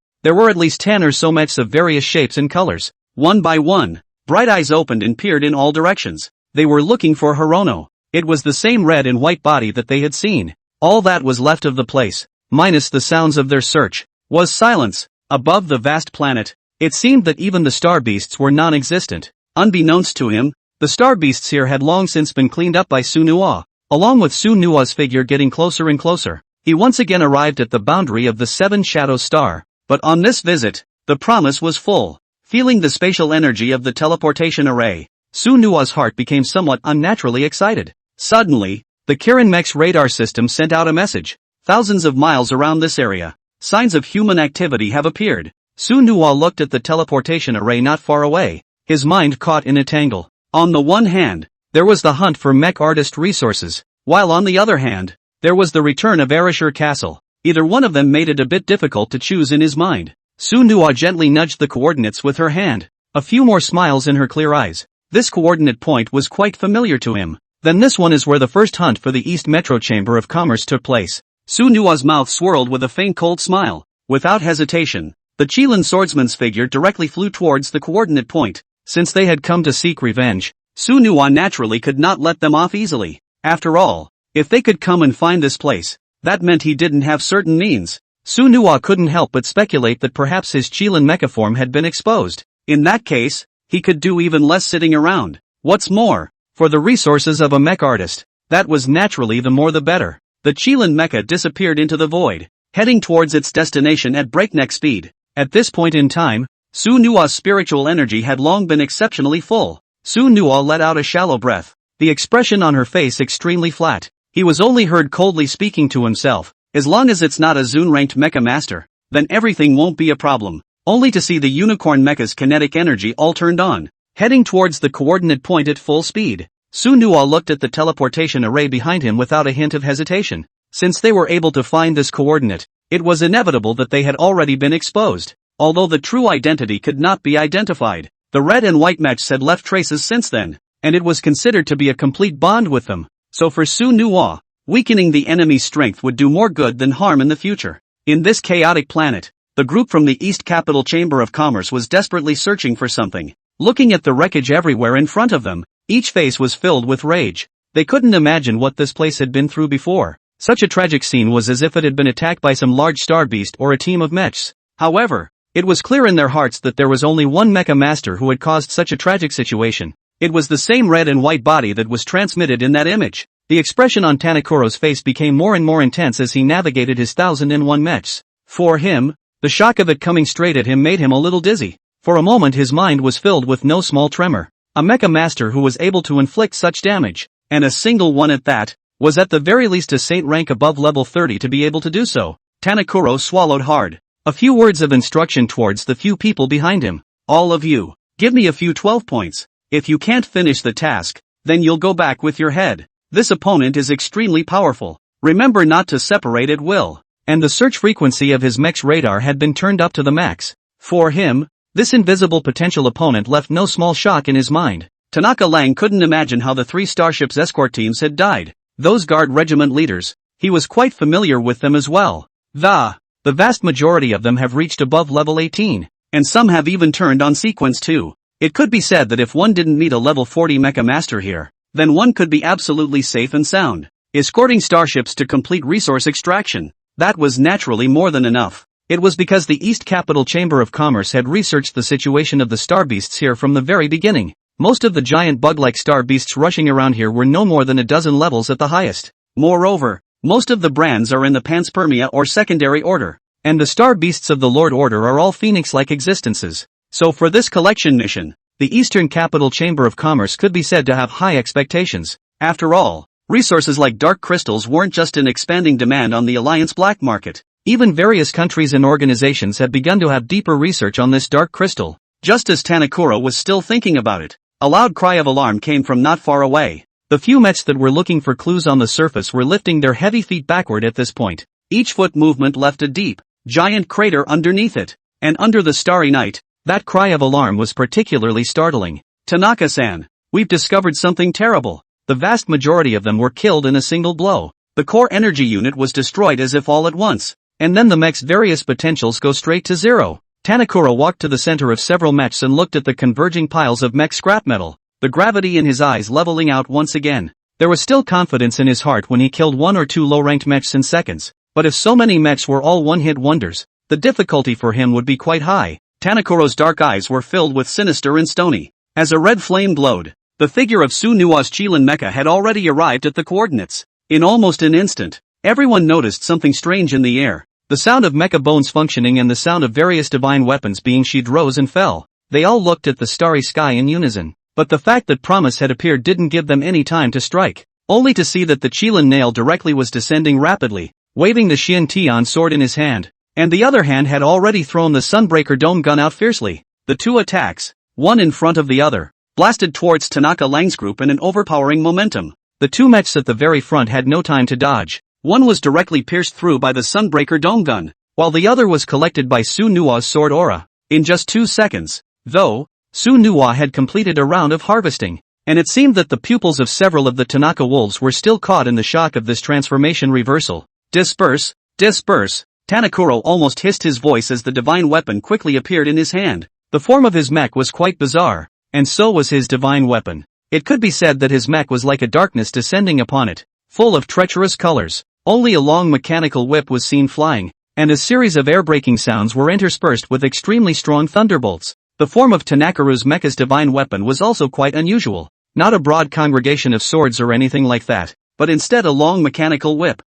there were at least 10 or so mechs of various shapes and colors. One by one, bright eyes opened and peered in all directions. They were looking for Hirono. It was the same red and white body that they had seen. All that was left of the place, minus the sounds of their search, was silence. Above the vast planet, It seemed that even the star beasts were non-existent. Unbeknownst to him, the star beasts here had long since been cleaned up by Su Nuwa. Along with Su Nuwa's figure getting closer and closer, he once again arrived at the boundary of the Seven Shadows Star. But on this visit, the promise was full. Feeling the spatial energy of the teleportation array, Su Nuwa's heart became somewhat unnaturally excited. Suddenly, the Kirin Mech's radar system sent out a message. Thousands of miles around this area, signs of human activity have appeared. Su Nuwa looked at the teleportation array not far away, his mind caught in a tangle. On the one hand, there was the hunt for mech artist resources, while on the other hand, there was the return of Ereshur Castle. Either one of them made it a bit difficult to choose in his mind. Su Nuwa gently nudged the coordinates with her hand. A few more smiles in her clear eyes. This coordinate point was quite familiar to him. Then this one is where the first hunt for the East Metro Chamber of Commerce took place. Su Nuwa's mouth swirled with a faint cold smile. Without hesitation, the Qilin swordsman's figure directly flew towards the coordinate point. Since they had come to seek revenge, Su Nuwa naturally could not let them off easily. After all, if they could come and find this place, that meant he didn't have certain means. Su Nuwa couldn't help but speculate that perhaps his Qilin mecha form had been exposed. In that case, he could do even less sitting around. What's more, for the resources of a mech artist, that was naturally the more the better. The Qilin mecha disappeared into the void, heading towards its destination at breakneck speed. At this point in time, Su Nuwa's spiritual energy had long been exceptionally full. Su Nuwa let out a shallow breath, the expression on her face extremely flat. He was only heard coldly speaking to himself. As long as it's not a Zune-ranked mecha master, then everything won't be a problem. Only to see the unicorn mecha's kinetic energy all turned on, heading towards the coordinate point at full speed. Su Nuwa looked at the teleportation array behind him without a hint of hesitation. Since they were able to find this coordinate, it was inevitable that they had already been exposed. Although the true identity could not be identified, the red and white mechs had left traces since then, and it was considered to be a complete bond with them. So for Su Nuwa, weakening the enemy's strength would do more good than harm in the future. In this chaotic planet, the group from the East Capital Chamber of Commerce was desperately searching for something. Looking at the wreckage everywhere in front of them, each face was filled with rage. They couldn't imagine what this place had been through before. Such a tragic scene was as if it had been attacked by some large star beast or a team of mechs. However, it was clear in their hearts that there was only one mecha master who had caused such a tragic situation. It was the same red and white body that was transmitted in that image. The expression on Tanakuro's face became more and more intense as he navigated his 1001 mechs. For him, the shock of it coming straight at him made him a little dizzy. For a moment his mind was filled with no small tremor. A mecha master who was able to inflict such damage, and a single one at that, was at the very least a saint rank above level 30 to be able to do so. Tanakuro swallowed hard. A few words of instruction towards the few people behind him. All of you, give me a few 12 points. If you can't finish the task, then you'll go back with your head. This opponent is extremely powerful. Remember not to separate at will. And the search frequency of his mech's radar had been turned up to the max. For him, this invisible potential opponent left no small shock in his mind. Tanaka Lang couldn't imagine how the 3 starships escort teams had died. Those guard regiment leaders, he was quite familiar with them as well. The vast majority of them have reached above level 18, and some have even turned on sequence 2. It could be said that if one didn't meet a level 40 mecha master here, then one could be absolutely safe and sound. Escorting starships to complete resource extraction, that was naturally more than enough. It was because the East Capital Chamber of Commerce had researched the situation of the star beasts here from the very beginning. Most of the giant bug-like star beasts rushing around here were no more than a dozen levels at the highest. Moreover, most of the brands are in the panspermia or secondary order, and the star beasts of the Lord Order are all phoenix-like existences. So for this collection mission, the Eastern Capital Chamber of Commerce could be said to have high expectations. After all, resources like dark crystals weren't just in expanding demand on the Alliance black market. Even various countries and organizations have begun to have deeper research on this dark crystal. Just as Tanakura was still thinking about it, a loud cry of alarm came from not far away. The few mechs that were looking for clues on the surface were lifting their heavy feet backward at this point. Each foot movement left a deep, giant crater underneath it. And under the starry night, that cry of alarm was particularly startling. Tanaka-san, we've discovered something terrible. The vast majority of them were killed in a single blow. The core energy unit was destroyed as if all at once. And then the mech's various potentials go straight to zero. Tanakura walked to the center of several mechs and looked at the converging piles of mech scrap metal, the gravity in his eyes leveling out once again. There was still confidence in his heart when he killed 1 or 2 low-ranked mechs in seconds, but if so many mechs were all one-hit wonders, the difficulty for him would be quite high. Tanakuro's dark eyes were filled with sinister and stony. As a red flame glowed, the figure of Sunuwa's Qilin mecha had already arrived at the coordinates. In almost an instant, everyone noticed something strange in the air. The sound of mecha bones functioning and the sound of various divine weapons being sheathed rose and fell. They all looked at the starry sky in unison. But the fact that Promise had appeared didn't give them any time to strike, only to see that the Qilin nail directly was descending rapidly, waving the Xian Tian sword in his hand, and the other hand had already thrown the Sunbreaker dome gun out fiercely. The two attacks, one in front of the other, blasted towards Tanaka Lang's group in an overpowering momentum. The two mechs at the very front had no time to dodge. One was directly pierced through by the Sunbreaker dome gun, while the other was collected by Sunuwa's sword aura. In just 2 seconds, though, Sunuwa had completed a round of harvesting, and it seemed that the pupils of several of the Tanaka wolves were still caught in the shock of this transformation reversal. Disperse, disperse, Tanakuro almost hissed his voice as the divine weapon quickly appeared in his hand. The form of his mech was quite bizarre, and so was his divine weapon. It could be said that his mech was like a darkness descending upon it, full of treacherous colors. Only a long mechanical whip was seen flying, and a series of air-breaking sounds were interspersed with extremely strong thunderbolts. The form of Tanakuro's mecha's divine weapon was also quite unusual. Not a broad congregation of swords or anything like that, but instead a long mechanical whip.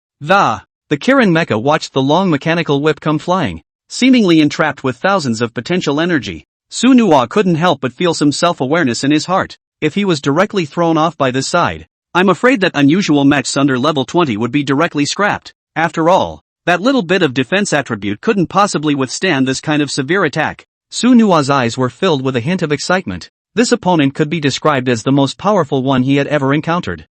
The Kirin mecha watched the long mechanical whip come flying, seemingly entrapped with thousands of potential energy. Sunuwa couldn't help but feel some self-awareness in his heart. If he was directly thrown off by this side, I'm afraid that unusual mechs under level 20 would be directly scrapped. After all, that little bit of defense attribute couldn't possibly withstand this kind of severe attack. Sunuwa's eyes were filled with a hint of excitement. This opponent could be described as the most powerful one he had ever encountered.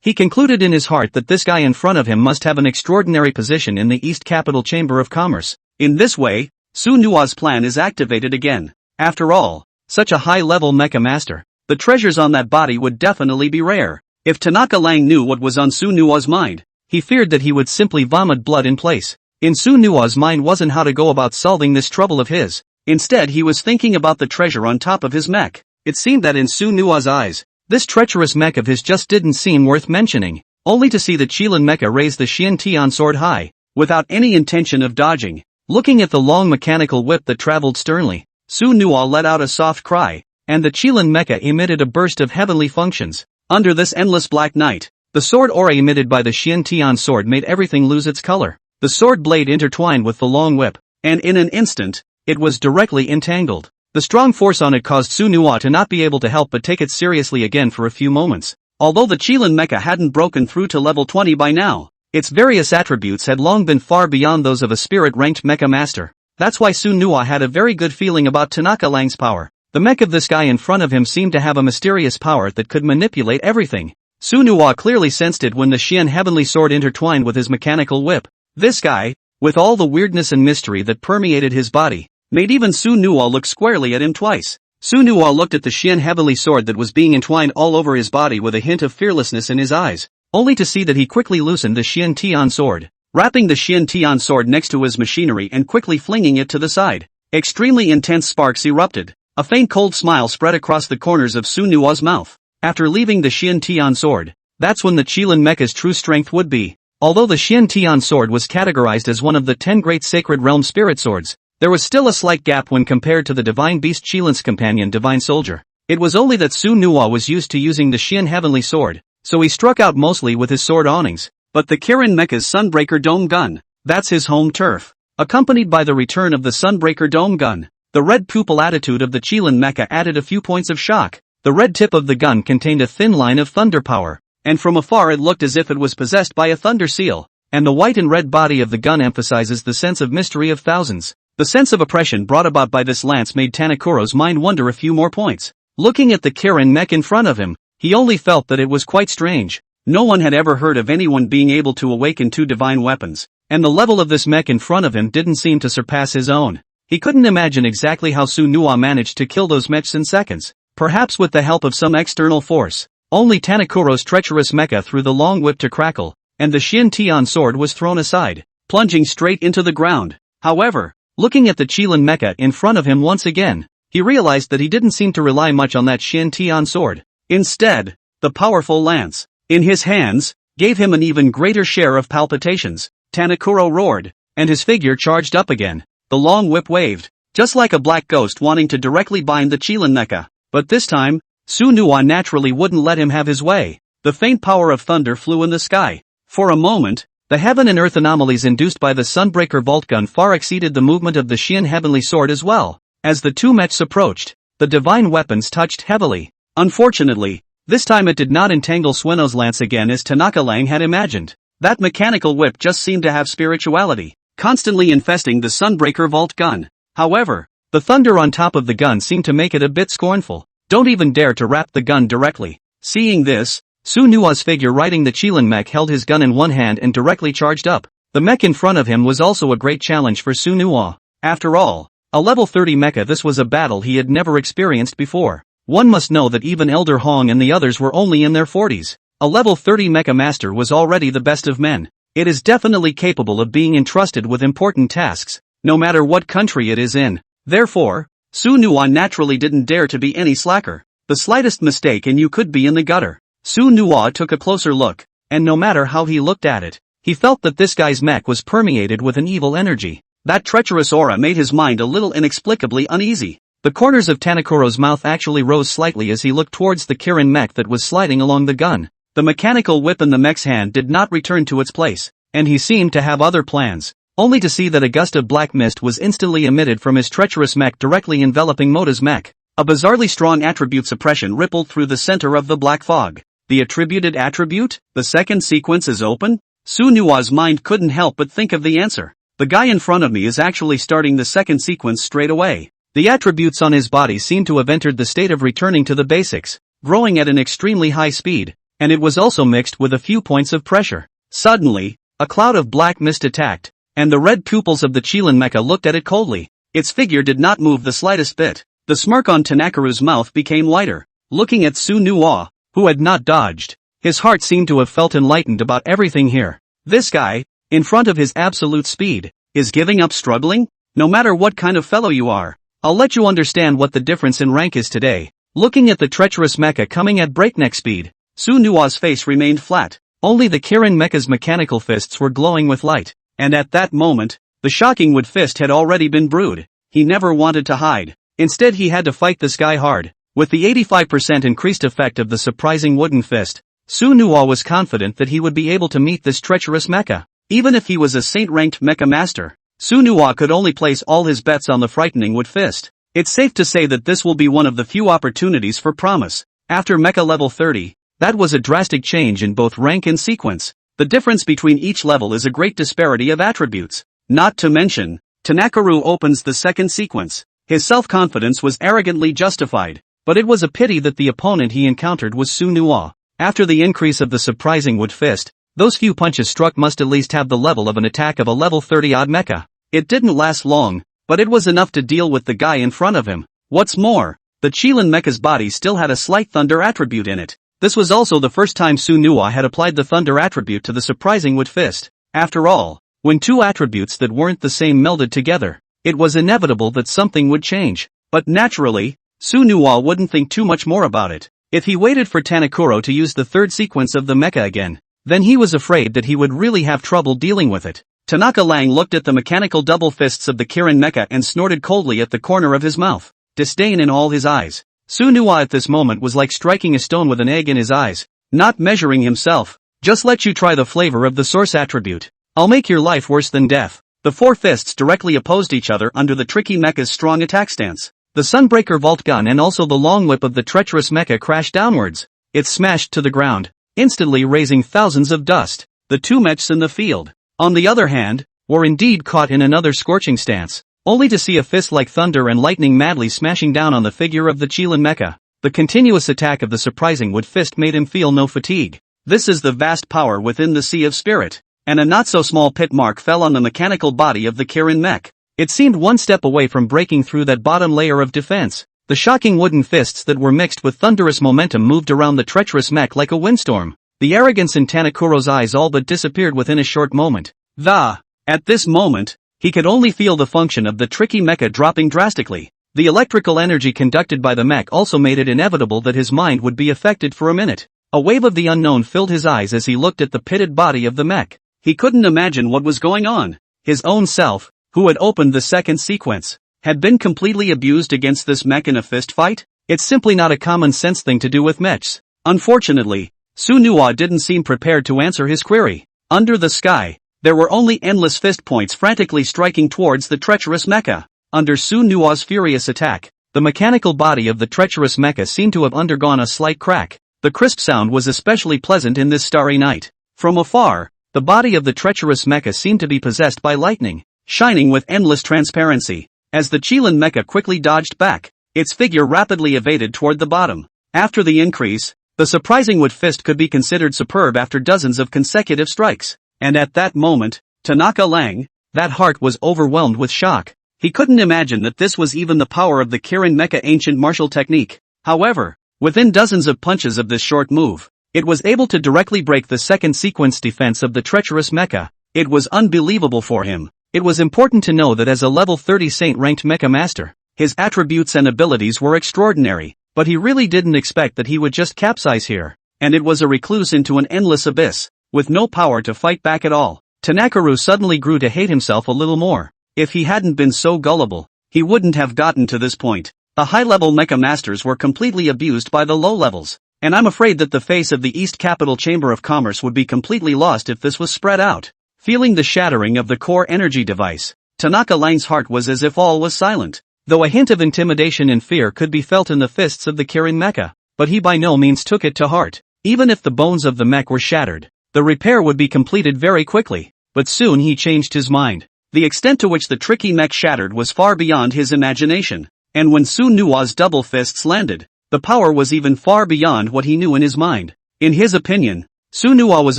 He concluded in his heart that this guy in front of him must have an extraordinary position in the East Capital Chamber of Commerce. In this way, Sunuwa's plan is activated again. After all, such a high-level mecha master, the treasures on that body would definitely be rare. If Tanaka Lang knew what was on Sunuwa's mind, he feared that he would simply vomit blood in place. In Sunuwa's mind wasn't how to go about solving this trouble of his. Instead he was thinking about the treasure on top of his mech. It seemed that in Sunuwa's eyes, this treacherous mech of his just didn't seem worth mentioning, only to see the Qilin mecha raise the Xian Tian sword high, without any intention of dodging. Looking at the long mechanical whip that traveled sternly, Sunuwa let out a soft cry, and the Qilin mecha emitted a burst of heavenly functions. Under this endless black night, the sword aura emitted by the Xian Tian sword made everything lose its color. The sword blade intertwined with the long whip, and in an instant, it was directly entangled. The strong force on it caused Sunuwa to not be able to help but take it seriously again for a few moments. Although the Qilin mecha hadn't broken through to level 20 by now, its various attributes had long been far beyond those of a spirit-ranked mecha master. That's why Sunuwa had a very good feeling about Tanaka Lang's power. The mech of this guy in front of him seemed to have a mysterious power that could manipulate everything. Sunuwa clearly sensed it when the Xian heavenly sword intertwined with his mechanical whip. This guy, with all the weirdness and mystery that permeated his body, made even Sunuwa look squarely at him twice. Sunuwa looked at the Xian heavenly sword that was being entwined all over his body with a hint of fearlessness in his eyes, only to see that he quickly loosened the Xian Tian sword, wrapping the Xian Tian sword next to his machinery and quickly flinging it to the side. Extremely intense sparks erupted. A faint cold smile spread across the corners of Sunuwa's mouth. After leaving the Xian Tian sword, that's when the Qilin mecha's true strength would be. Although the Xian Tian sword was categorized as one of the 10 great sacred realm spirit swords, there was still a slight gap when compared to the divine beast Qilin's companion Divine Soldier. It was only that Sunuwa was used to using the Xian heavenly sword, so he struck out mostly with his sword awnings. But the Kirin mecha's Sunbreaker dome gun, that's his home turf. Accompanied by the return of the Sunbreaker dome gun, the red pupil attitude of the Qilin mecha added a few points of shock. The red tip of the gun contained a thin line of thunder power, and from afar it looked as if it was possessed by a thunder seal, and the white and red body of the gun emphasizes the sense of mystery of thousands. The sense of oppression brought about by this lance made Tanakuro's mind wonder a few more points. Looking at the Kirin mech in front of him, he only felt that it was quite strange. No one had ever heard of anyone being able to awaken two divine weapons, and the level of this mech in front of him didn't seem to surpass his own. He couldn't imagine exactly how Sunuwa managed to kill those mechs in seconds, perhaps with the help of some external force. Only Tanakuro's treacherous mecha threw the long whip to crackle, and the Xian Tian sword was thrown aside, plunging straight into the ground. However, looking at the Qilin mecha in front of him once again, he realized that he didn't seem to rely much on that Xian Tian sword. Instead, the powerful lance, in his hands, gave him an even greater share of palpitations. Tanakuro roared, and his figure charged up again. The long whip waved, just like a black ghost wanting to directly bind the Chilean mecha. But this time, Su-nuwa naturally wouldn't let him have his way. The faint power of thunder flew in the sky. For a moment, the heaven and earth anomalies induced by the Sunbreaker Vault Gun far exceeded the movement of the Xian Heavenly Sword as well. As the two mechs approached, the divine weapons touched heavily. Unfortunately, this time it did not entangle Sueno's lance again as Tanaka Lang had imagined. That mechanical whip just seemed to have spirituality, constantly infesting the Sunbreaker Vault Gun. However, the thunder on top of the gun seemed to make it a bit scornful. Don't even dare to wrap the gun directly. Seeing this, Su-nuwa's figure riding the Chilean mech held his gun in one hand and directly charged up. The mech in front of him was also a great challenge for Su-nuwa. After all, a level 30 mecha, this was a battle he had never experienced before. One must know that even Elder Hong and the others were only in their 40s. A level 30 mecha master was already the best of men. It is definitely capable of being entrusted with important tasks, no matter what country it is in. Therefore, Su-nuwa naturally didn't dare to be any slacker. The slightest mistake and you could be in the gutter. Su-nuwa took a closer look, and no matter how he looked at it, he felt that this guy's mech was permeated with an evil energy. That treacherous aura made his mind a little inexplicably uneasy. The corners of Tanakuro's mouth actually rose slightly as he looked towards the Kirin mech that was sliding along the gun. The mechanical whip in the mech's hand did not return to its place, and he seemed to have other plans, only to see that a gust of black mist was instantly emitted from his treacherous mech directly enveloping Mota's mech. A bizarrely strong attribute suppression rippled through the center of the black fog. The attributed attribute? The second sequence is open? Su-nuwa's mind couldn't help but think of the answer. The guy in front of me is actually starting the second sequence straight away. The attributes on his body seemed to have entered the state of returning to the basics, growing at an extremely high speed, and it was also mixed with a few points of pressure. Suddenly, a cloud of black mist attacked, and the red pupils of the Chilean mecha looked at it coldly. Its figure did not move the slightest bit. The smirk on Tanakuro's mouth became lighter. Looking at Su-nuwa, who had not dodged, his heart seemed to have felt enlightened about everything here. This guy, in front of his absolute speed, is giving up struggling? No matter what kind of fellow you are, I'll let you understand what the difference in rank is today. Looking at the treacherous mecha coming at breakneck speed, Su-nuwa's face remained flat. Only the Kirin mecha's mechanical fists were glowing with light. And at that moment, the shocking wood fist had already been brewed. He never wanted to hide. Instead he had to fight this guy hard. With the 85% increased effect of the surprising wooden fist, Su-nuwa was confident that he would be able to meet this treacherous mecha. Even if he was a saint-ranked mecha master, Su-nuwa could only place all his bets on the frightening wood fist. It's safe to say that this will be one of the few opportunities for promise. After mecha level 30, that was a drastic change in both rank and sequence. The difference between each level is a great disparity of attributes. Not to mention, Tanakuru opens the second sequence. His self-confidence was arrogantly justified, but it was a pity that the opponent he encountered was Su-nuwa. After the increase of the surprising wood fist, those few punches struck must at least have the level of an attack of a level 30-odd mecha. It didn't last long, but it was enough to deal with the guy in front of him. What's more, the Chilean mecha's body still had a slight thunder attribute in it. This was also the first time Su-nuwa had applied the thunder attribute to the surprising wood fist. After all, when two attributes that weren't the same melded together, it was inevitable that something would change. But naturally, Su-nuwa wouldn't think too much more about it. If he waited for Tanakuro to use the third sequence of the mecha again, then he was afraid that he would really have trouble dealing with it. Tanaka Lang looked at the mechanical double fists of the Kirin mecha and snorted coldly at the corner of his mouth, disdain in all his eyes. Su-nuwa at this moment was like striking a stone with an egg in his eyes, not measuring himself. Just let you try the flavor of the source attribute. I'll make your life worse than death. The four fists directly opposed each other under the tricky mecha's strong attack stance. The Sunbreaker Vault Gun and also the long whip of the treacherous mecha crashed downwards. It smashed to the ground, instantly raising thousands of dust. The two mechs in the field, on the other hand, were indeed caught in another scorching stance, only to see a fist like thunder and lightning madly smashing down on the figure of the Chilean mecha. The continuous attack of the surprising wood fist made him feel no fatigue. This is the vast power within the sea of spirit. And a not-so-small pit mark fell on the mechanical body of the Kirin mech. It seemed one step away from breaking through that bottom layer of defense. The shocking wooden fists that were mixed with thunderous momentum moved around the treacherous mech like a windstorm. The arrogance in Tanakuro's eyes all but disappeared within a short moment. At this moment, he could only feel the function of the tricky mecha dropping drastically. The electrical energy conducted by the mech also made it inevitable that his mind would be affected for a minute. A wave of the unknown filled his eyes as he looked at the pitted body of the mech. He couldn't imagine what was going on. His own self, who had opened the second sequence, had been completely abused against this mech in a fist fight? It's simply not a common sense thing to do with mechs. Unfortunately, Sunhwa didn't seem prepared to answer his query. Under the sky, there were only endless fist points frantically striking towards the treacherous mecha. Under Sunhwa's furious attack, the mechanical body of the treacherous mecha seemed to have undergone a slight crack. The crisp sound was especially pleasant in this starry night. From afar, the body of the treacherous mecha seemed to be possessed by lightning, shining with endless transparency. As the Qilin mecha quickly dodged back, its figure rapidly evaded toward the bottom. After the increase, the surprising wood fist could be considered superb after dozens of consecutive strikes. And at that moment, Tanaka Lang, that heart was overwhelmed with shock. He couldn't imagine that this was even the power of the Kirin Mecha ancient martial technique. However, within dozens of punches of this short move, it was able to directly break the second sequence defense of the treacherous mecha. It was unbelievable for him. It was important to know that as a level 30 saint-ranked mecha master, his attributes and abilities were extraordinary, but he really didn't expect that he would just capsize here, and it was a recluse into an endless abyss, with no power to fight back at all. Tanakaru suddenly grew to hate himself a little more. If he hadn't been so gullible, he wouldn't have gotten to this point. The high-level mecha masters were completely abused by the low levels, and I'm afraid that the face of the East Capital Chamber of Commerce would be completely lost if this was spread out. Feeling the shattering of the core energy device, Tanaka Lang's heart was as if all was silent, though a hint of intimidation and fear could be felt in the fists of the Kirin mecha, but he by no means took it to heart. Even if the bones of the mech were shattered, the repair would be completed very quickly, but soon he changed his mind. The extent to which the tricky mech shattered was far beyond his imagination, and when Sunhwa's double fists landed, the power was even far beyond what he knew in his mind. In his opinion, Sunhwa was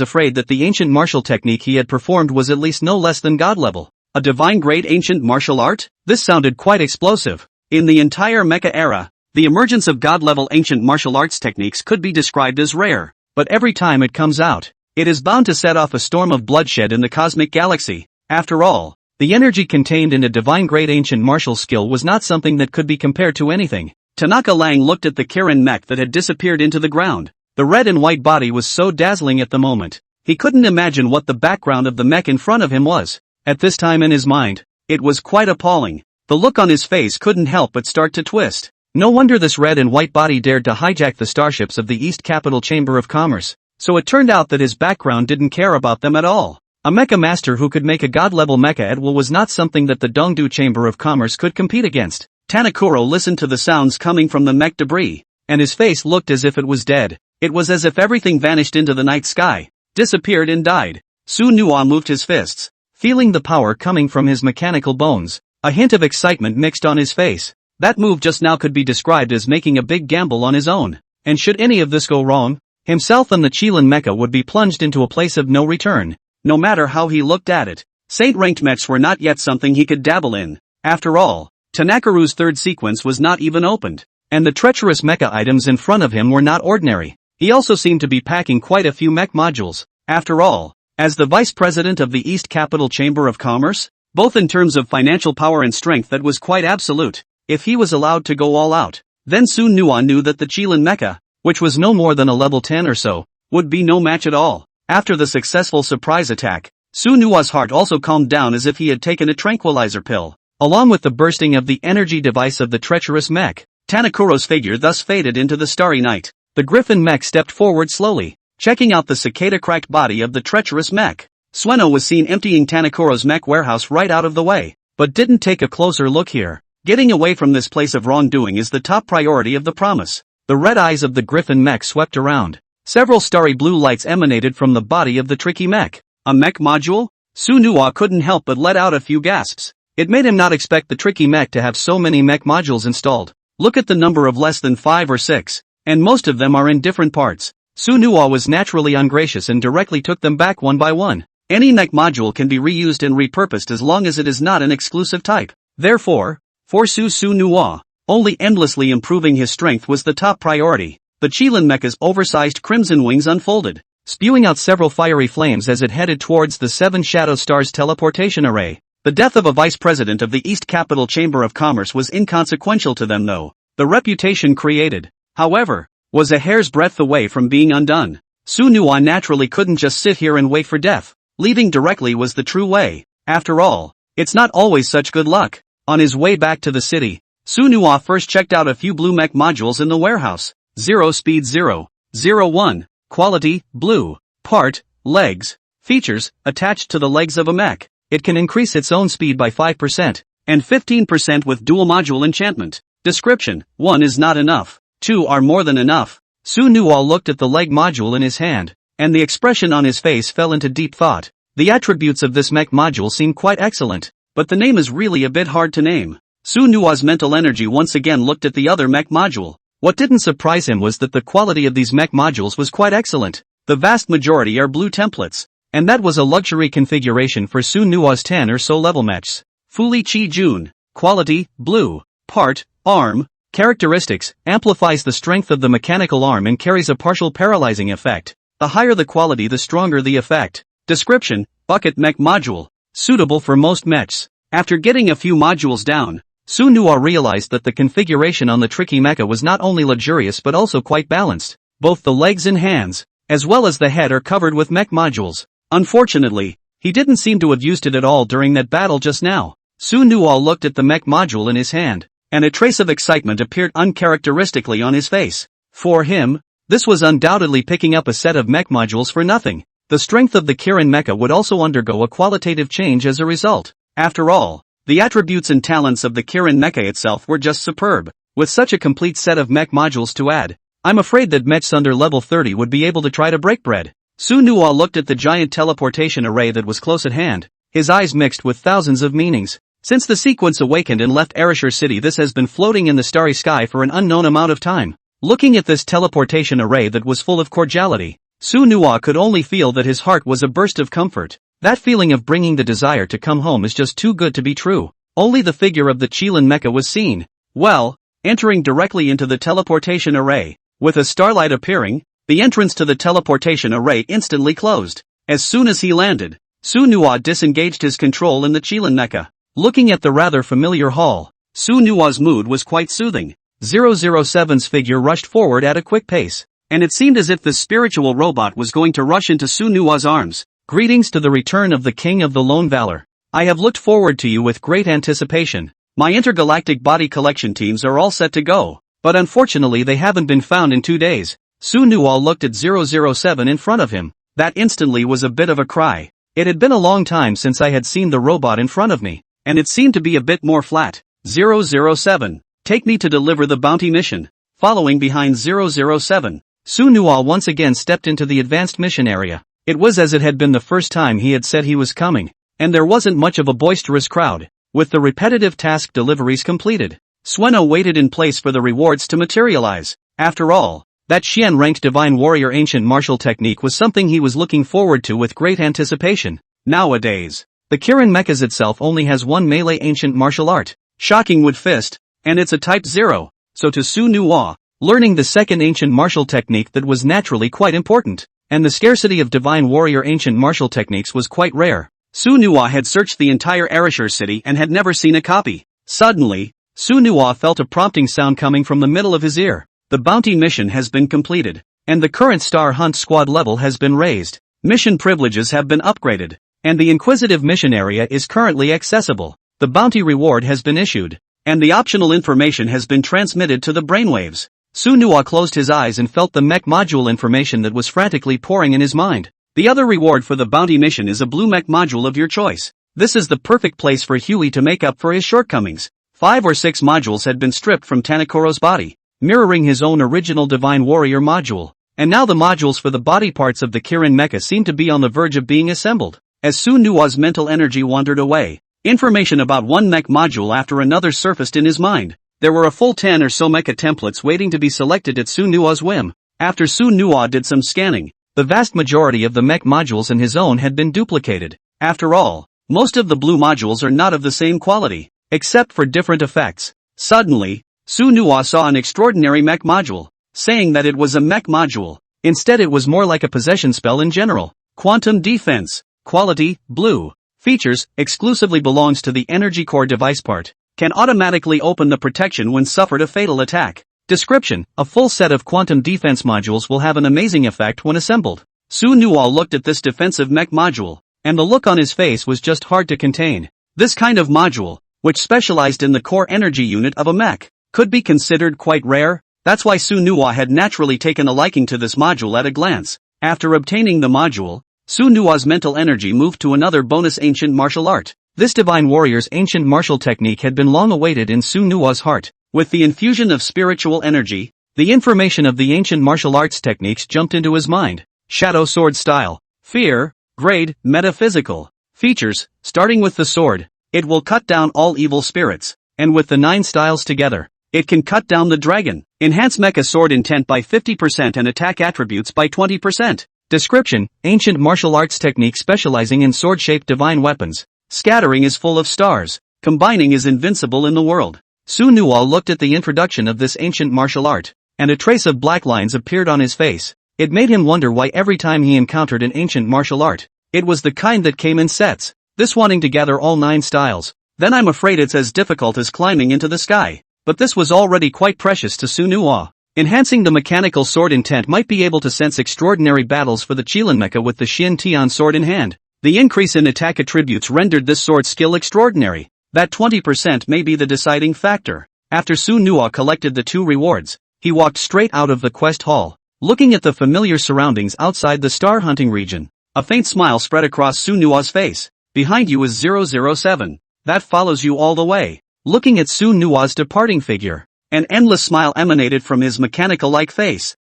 afraid that the ancient martial technique he had performed was at least no less than god level. A divine-grade ancient martial art? This sounded quite explosive. In the entire mecha era, the emergence of god-level ancient martial arts techniques could be described as rare, but every time it comes out, it is bound to set off a storm of bloodshed in the cosmic galaxy. After all, the energy contained in a divine-grade ancient martial skill was not something that could be compared to anything. Tanaka Lang looked at the Kirin mech that had disappeared into the ground. The red and white body was so dazzling at the moment, he couldn't imagine what the background of the mech in front of him was. At this time in his mind, it was quite appalling. The look on his face couldn't help but start to twist. No wonder this red and white body dared to hijack the starships of the East Capital Chamber of Commerce. So it turned out that his background didn't care about them at all. A mecha master who could make a god-level mecha at will was not something that the Dongdu Chamber of Commerce could compete against. Tanakuro listened to the sounds coming from the mech debris, and his face looked as if it was dead. It was as if everything vanished into the night sky, disappeared and died. Sunhwa moved his fists, feeling the power coming from his mechanical bones. A hint of excitement mixed on his face. That move just now could be described as making a big gamble on his own. And should any of this go wrong, himself and the Qilin mecha would be plunged into a place of no return. No matter how he looked at it, saint-ranked mechs were not yet something he could dabble in. After all, Tanakaru's third sequence was not even opened, and the treacherous mecha items in front of him were not ordinary. He also seemed to be packing quite a few mech modules. After all, as the vice president of the East Capital Chamber of Commerce, both in terms of financial power and strength that was quite absolute, if he was allowed to go all out, then Sunhwa knew that the Qilin mecha, which was no more than a level 10 or so, would be no match at all. After the successful surprise attack, Sunhwa's heart also calmed down as if he had taken a tranquilizer pill. Along with the bursting of the energy device of the treacherous mech, Tanakuro's figure thus faded into the starry night. The griffin mech stepped forward slowly, checking out the cicada-cracked body of the treacherous mech. Sueno was seen emptying Tanakuro's mech warehouse right out of the way, but didn't take a closer look here. Getting away from this place of wrongdoing is the top priority of the promise. The red eyes of the griffin mech swept around. Several starry blue lights emanated from the body of the tricky mech. A mech module? Sunhwa couldn't help but let out a few gasps. It made him not expect the tricky mech to have so many mech modules installed. Look at the number of less than 5 or 6, and most of them are in different parts. Sunhwa was naturally ungracious and directly took them back one by one. Any mech module can be reused and repurposed as long as it is not an exclusive type. Therefore, for Sunhwa, only endlessly improving his strength was the top priority. The Qilin mecha's oversized crimson wings unfolded, spewing out several fiery flames as it headed towards the 7 Shadow Stars teleportation array. The death of a vice president of the East Capital Chamber of Commerce was inconsequential to them though. The reputation created, however, was a hair's breadth away from being undone. Sunhwa naturally couldn't just sit here and wait for death. Leaving directly was the true way. After all, it's not always such good luck. On his way back to the city, Sunhwa first checked out a few blue mech modules in the warehouse. 0 speed 0. 01. Quality, blue. Part, legs. Features, attached to the legs of a mech. It can increase its own speed by 5%, and 15% with dual module enchantment. Description, 1 is not enough. 2 are more than enough. Sunhwa looked at the leg module in his hand, and the expression on his face fell into deep thought. The attributes of this mech module seem quite excellent, but the name is really a bit hard to name. Sunhwa's mental energy once again looked at the other mech module. What didn't surprise him was that the quality of these mech modules was quite excellent. The vast majority are blue templates, and that was a luxury configuration for Sunhwa's 10 or so level mechs. Fuli Chi Jun. Quality, blue. Part, arm. Characteristics, amplifies the strength of the mechanical arm and carries a partial paralyzing effect. The higher the quality, the stronger the effect. Description, bucket mech module. Suitable for most mechs. After getting a few modules down, Sunhwa realized that the configuration on the tricky mecha was not only luxurious but also quite balanced. Both the legs and hands, as well as the head, are covered with mech modules. Unfortunately, he didn't seem to have used it at all during that battle just now. Sunhwa looked at the mech module in his hand, and a trace of excitement appeared uncharacteristically on his face. For him, this was undoubtedly picking up a set of mech modules for nothing. The strength of the Kirin mecha would also undergo a qualitative change as a result. After all, the attributes and talents of the Kirin mecha itself were just superb. With such a complete set of mech modules to add, I'm afraid that mechs under level 30 would be able to try to break bread. Sunhwa looked at the giant teleportation array that was close at hand, his eyes mixed with thousands of meanings. Since the sequence awakened and left Ereshur City, this has been floating in the starry sky for an unknown amount of time. Looking at this teleportation array that was full of cordiality, Sunhwa could only feel that his heart was a burst of comfort. That feeling of bringing the desire to come home is just too good to be true. Only the figure of the Qilin mecha was seen. Well, entering directly into the teleportation array. With a starlight appearing, the entrance to the teleportation array instantly closed. As soon as he landed, Sunhwa disengaged his control in the Qilin mecha. Looking at the rather familiar hall, Sunhwa's mood was quite soothing. 007's figure rushed forward at a quick pace, and it seemed as if the spiritual robot was going to rush into Sunhwa's arms. Greetings to the return of the King of the Lone Valor. I have looked forward to you with great anticipation. My intergalactic body collection teams are all set to go, but unfortunately they haven't been found in 2 days. Sunhwa looked at 007 in front of him. That instantly was a bit of a cry. It had been a long time since I had seen the robot in front of me, and it seemed to be a bit more flat. 007, take me to deliver the bounty mission. Following behind 007, Sunhwa once again stepped into the advanced mission area. It was as it had been the first time he had said he was coming, and there wasn't much of a boisterous crowd. With the repetitive task deliveries completed, Sueno waited in place for the rewards to materialize. After all, that Xian-ranked Divine Warrior ancient martial technique was something he was looking forward to with great anticipation. Nowadays, the Kirin mechas itself only has one melee ancient martial art, Shocking Wood Fist, and it's a type 0, so to Sunhwa, learning the second ancient martial technique that was naturally quite important. And the scarcity of Divine Warrior ancient martial techniques was quite rare. Sunhwa had searched the entire Ereshur City and had never seen a copy. Suddenly, Sunhwa felt a prompting sound coming from the middle of his ear. The bounty mission has been completed, and the current Star Hunt squad level has been raised. Mission privileges have been upgraded, and the Inquisitive mission area is currently accessible. The bounty reward has been issued, and the optional information has been transmitted to the brainwaves. Sunhwa closed his eyes and felt the mech module information that was frantically pouring in his mind. The other reward for the bounty mission is a blue mech module of your choice. This is the perfect place for Huey to make up for his shortcomings. 5 or 6 modules had been stripped from Tanakoro's body, mirroring his own original Divine Warrior module. And now the modules for the body parts of the Kirin mecha seemed to be on the verge of being assembled. As Sunhwa's mental energy wandered away, information about one mech module after another surfaced in his mind. There were a full 10 or so mecha templates waiting to be selected at Sunhwa's whim. After Sunhwa did some scanning, the vast majority of the mech modules in his own had been duplicated. After all, most of the blue modules are not of the same quality, except for different effects. Suddenly, Sunhwa saw an extraordinary mech module, saying that it was a mech module. Instead it was more like a possession spell in general. Quantum Defense. Quality, blue. Features, exclusively belongs to the Energy Core device part. Can automatically open the protection when suffered a fatal attack. Description, a full set of quantum defense modules will have an amazing effect when assembled. Sunhwa looked at this defensive mech module, and the look on his face was just hard to contain. This kind of module, which specialized in the core energy unit of a mech, could be considered quite rare. That's why Su Nuwa had naturally taken a liking to this module at a glance. After obtaining the module, Su Nuwa's mental energy moved to another bonus ancient martial art. This divine warrior's ancient martial technique had been long awaited in Su Nuwa's heart. With the infusion of spiritual energy, the information of the ancient martial arts techniques jumped into his mind. Shadow sword style. Fear, grade, metaphysical. Features, starting with the sword, it will cut down all evil spirits, and with the 9 styles together, it can cut down the dragon. Enhance mecha sword intent by 50% and attack attributes by 20%. Description, ancient martial arts technique specializing in sword-shaped divine weapons. Scattering is full of stars. Combining is invincible in the world. Su Nuwa looked at the introduction of this ancient martial art, and a trace of black lines appeared on his face. It made him wonder why every time he encountered an ancient martial art, it was the kind that came in sets. This wanting to gather all 9 styles, then I'm afraid it's as difficult as climbing into the sky. But this was already quite precious to Su Nuwa. Enhancing the mechanical sword intent might be able to sense extraordinary battles for the Qilin mecha with the Xin Tian sword in hand. The increase in attack attributes rendered this sword skill extraordinary. That 20% may be the deciding factor. After Su Nuwa collected the 2 rewards, he walked straight out of the quest hall, looking at the familiar surroundings outside the star hunting region. A faint smile spread across Su Nuwa's face. Behind you is 007. That follows you all the way. Looking at Su Nuwa's departing figure, an endless smile emanated from his mechanical-like face.